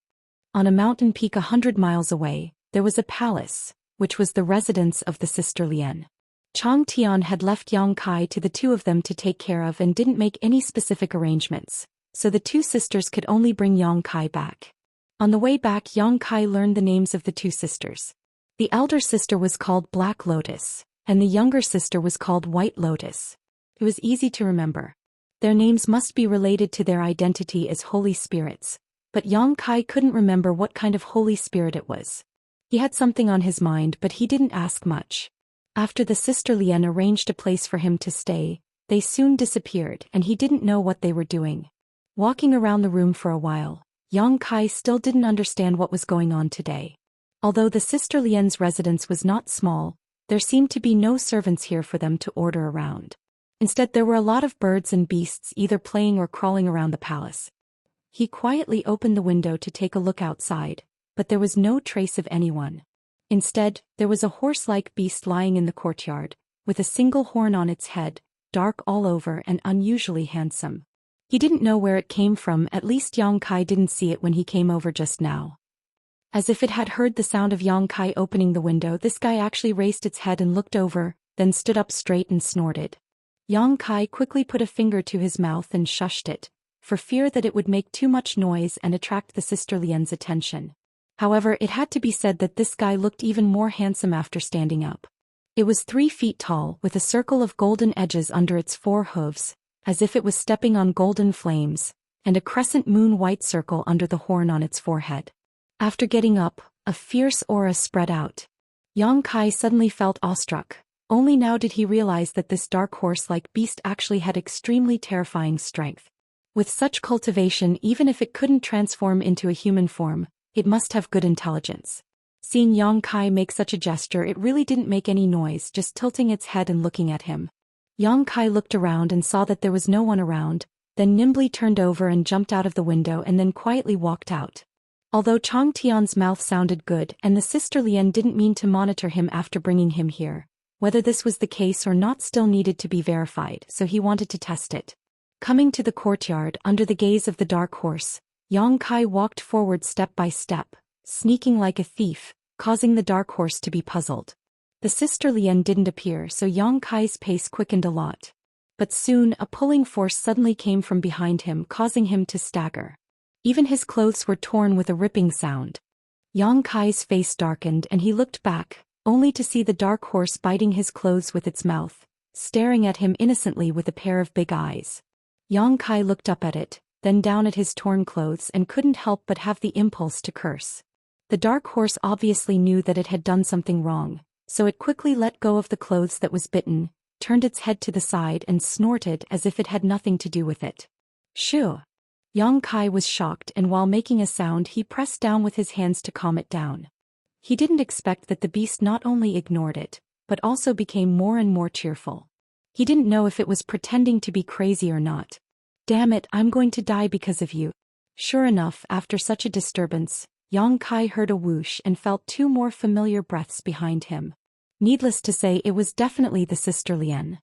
On a mountain peak 100 miles away, there was a palace, which was the residence of the Sister Lian. Chang Tian had left Yang Kai to the two of them to take care of and didn't make any specific arrangements, so the two sisters could only bring Yang Kai back. On the way back, Yang Kai learned the names of the two sisters. The elder sister was called Black Lotus, and the younger sister was called White Lotus. It was easy to remember. Their names must be related to their identity as holy spirits, but Yang Kai couldn't remember what kind of holy spirit it was. He had something on his mind, but he didn't ask much. After the Sister Lian arranged a place for him to stay, they soon disappeared and he didn't know what they were doing. Walking around the room for a while, Yang Kai still didn't understand what was going on today. Although the Sister Lian's residence was not small, there seemed to be no servants here for them to order around. Instead, there were a lot of birds and beasts either playing or crawling around the palace. He quietly opened the window to take a look outside, but there was no trace of anyone. Instead, there was a horse-like beast lying in the courtyard, with a single horn on its head, dark all over and unusually handsome. He didn't know where it came from, at least Yang Kai didn't see it when he came over just now. As if it had heard the sound of Yang Kai opening the window, this guy actually raised its head and looked over, then stood up straight and snorted. Yang Kai quickly put a finger to his mouth and shushed it, for fear that it would make too much noise and attract the Sister Lian's attention. However, it had to be said that this guy looked even more handsome after standing up. It was 3 feet tall, with a circle of golden edges under its 4 hooves, as if it was stepping on golden flames, and a crescent moon white circle under the horn on its forehead. After getting up, a fierce aura spread out. Yang Kai suddenly felt awestruck. Only now did he realize that this dark horse-like beast actually had extremely terrifying strength. With such cultivation, even if it couldn't transform into a human form, it must have good intelligence. Seeing Yang Kai make such a gesture, it really didn't make any noise, just tilting its head and looking at him. Yang Kai looked around and saw that there was no one around, then nimbly turned over and jumped out of the window and then quietly walked out. Although Chang Tian's mouth sounded good and the Sister Lian didn't mean to monitor him after bringing him here, whether this was the case or not still needed to be verified, so he wanted to test it. Coming to the courtyard under the gaze of the dark horse, Yang Kai walked forward step by step, sneaking like a thief, causing the dark horse to be puzzled. The Sister Lian didn't appear, so Yang Kai's pace quickened a lot. But soon a pulling force suddenly came from behind him, causing him to stagger. Even his clothes were torn with a ripping sound. Yang Kai's face darkened and he looked back, only to see the dark horse biting his clothes with its mouth, staring at him innocently with a pair of big eyes. Yang Kai looked up at it, then down at his torn clothes and couldn't help but have the impulse to curse. The dark horse obviously knew that it had done something wrong, so it quickly let go of the clothes that was bitten, turned its head to the side and snorted as if it had nothing to do with it. Shoo! Yang Kai was shocked, and while making a sound he pressed down with his hands to calm it down. He didn't expect that the beast not only ignored it, but also became more and more cheerful. He didn't know if it was pretending to be crazy or not. Damn it, I'm going to die because of you. Sure enough, after such a disturbance, Yang Kai heard a whoosh and felt 2 more familiar breaths behind him. Needless to say, it was definitely the Sister Lian.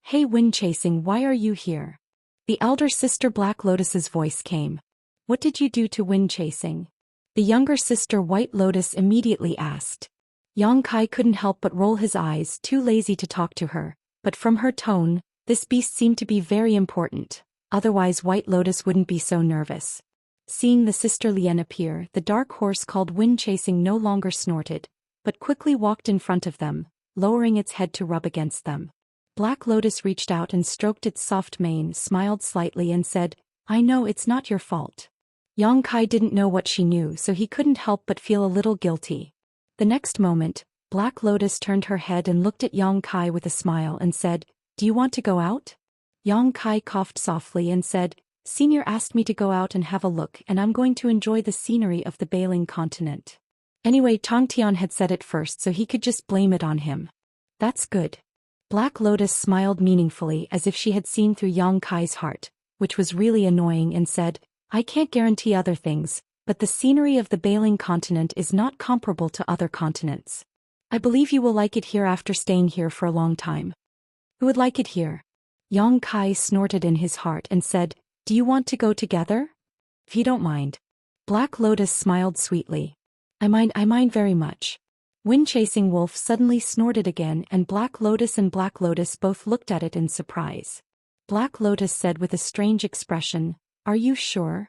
Hey Wind Chasing, why are you here? The elder sister Black Lotus's voice came. What did you do to Wind Chasing? The younger sister White Lotus immediately asked. Yang Kai couldn't help but roll his eyes, too lazy to talk to her, but from her tone, this beast seemed to be very important, otherwise White Lotus wouldn't be so nervous. Seeing the Sister Lian appear, the dark horse called Wind Chasing no longer snorted, but quickly walked in front of them, lowering its head to rub against them. Black Lotus reached out and stroked its soft mane, smiled slightly and said, I know it's not your fault. Yang Kai didn't know what she knew, so he couldn't help but feel a little guilty. The next moment, Black Lotus turned her head and looked at Yang Kai with a smile and said, Do you want to go out? Yang Kai coughed softly and said, Senior asked me to go out and have a look, and I'm going to enjoy the scenery of the Bailing continent. Anyway, Tongtian had said it first, so he could just blame it on him. That's good. Black Lotus smiled meaningfully as if she had seen through Yang Kai's heart, which was really annoying, and said, I can't guarantee other things, but the scenery of the Bailing continent is not comparable to other continents. I believe you will like it here after staying here for a long time. Who would like it here? Yang Kai snorted in his heart and said, Do you want to go together? If you don't mind. Black Lotus smiled sweetly. I mind very much. Wind Chasing Wolf suddenly snorted again, and Black Lotus both looked at it in surprise. Black Lotus said with a strange expression, Are you sure?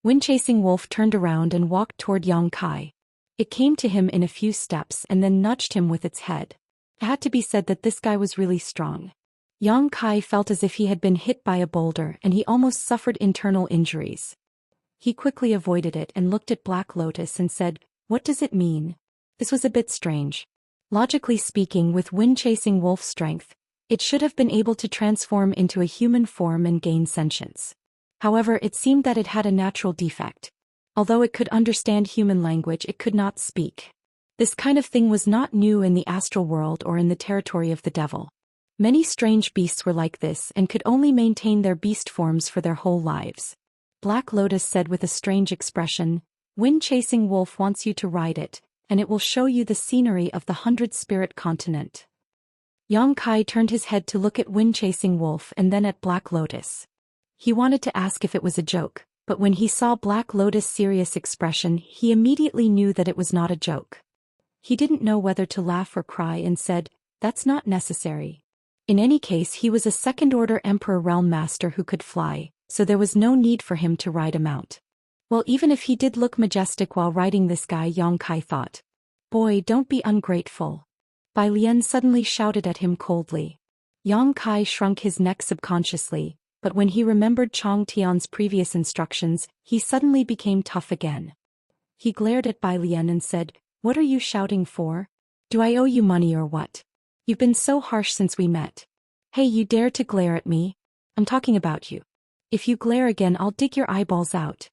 Wind Chasing Wolf turned around and walked toward Yang Kai. It came to him in a few steps and then nudged him with its head. It had to be said that this guy was really strong. Yang Kai felt as if he had been hit by a boulder and he almost suffered internal injuries. He quickly avoided it and looked at Black Lotus and said, What does it mean? This was a bit strange. Logically speaking, with Wind Chasing Wolf's strength, It should have been able to transform into a human form and gain sentience. However, it seemed that it had a natural defect. Although it could understand human language, it could not speak. This kind of thing was not new in the astral world or in the territory of the devil. Many strange beasts were like this and could only maintain their beast forms for their whole lives. Black Lotus said with a strange expression, "Wind-chasing wolf wants you to ride it, and it will show you the scenery of the 100-spirit continent." Yang Kai turned his head to look at Wind-chasing wolf and then at Black Lotus. He wanted to ask if it was a joke, but when he saw Black Lotus' serious expression, he immediately knew that it was not a joke. He didn't know whether to laugh or cry and said, "That's not necessary." In any case, he was a second-order Emperor Realm Master who could fly, so there was no need for him to ride a mount. Well, even if he did look majestic while riding this guy, Yang Kai thought. "Boy, don't be ungrateful." Bai Lian suddenly shouted at him coldly. Yang Kai shrunk his neck subconsciously, but when he remembered Chong Tian's previous instructions, he suddenly became tough again. He glared at Bai Lian and said, "What are you shouting for? Do I owe you money or what? You've been so harsh since we met. Hey, you dare to glare at me? I'm talking about you. If you glare again, I'll dig your eyeballs out,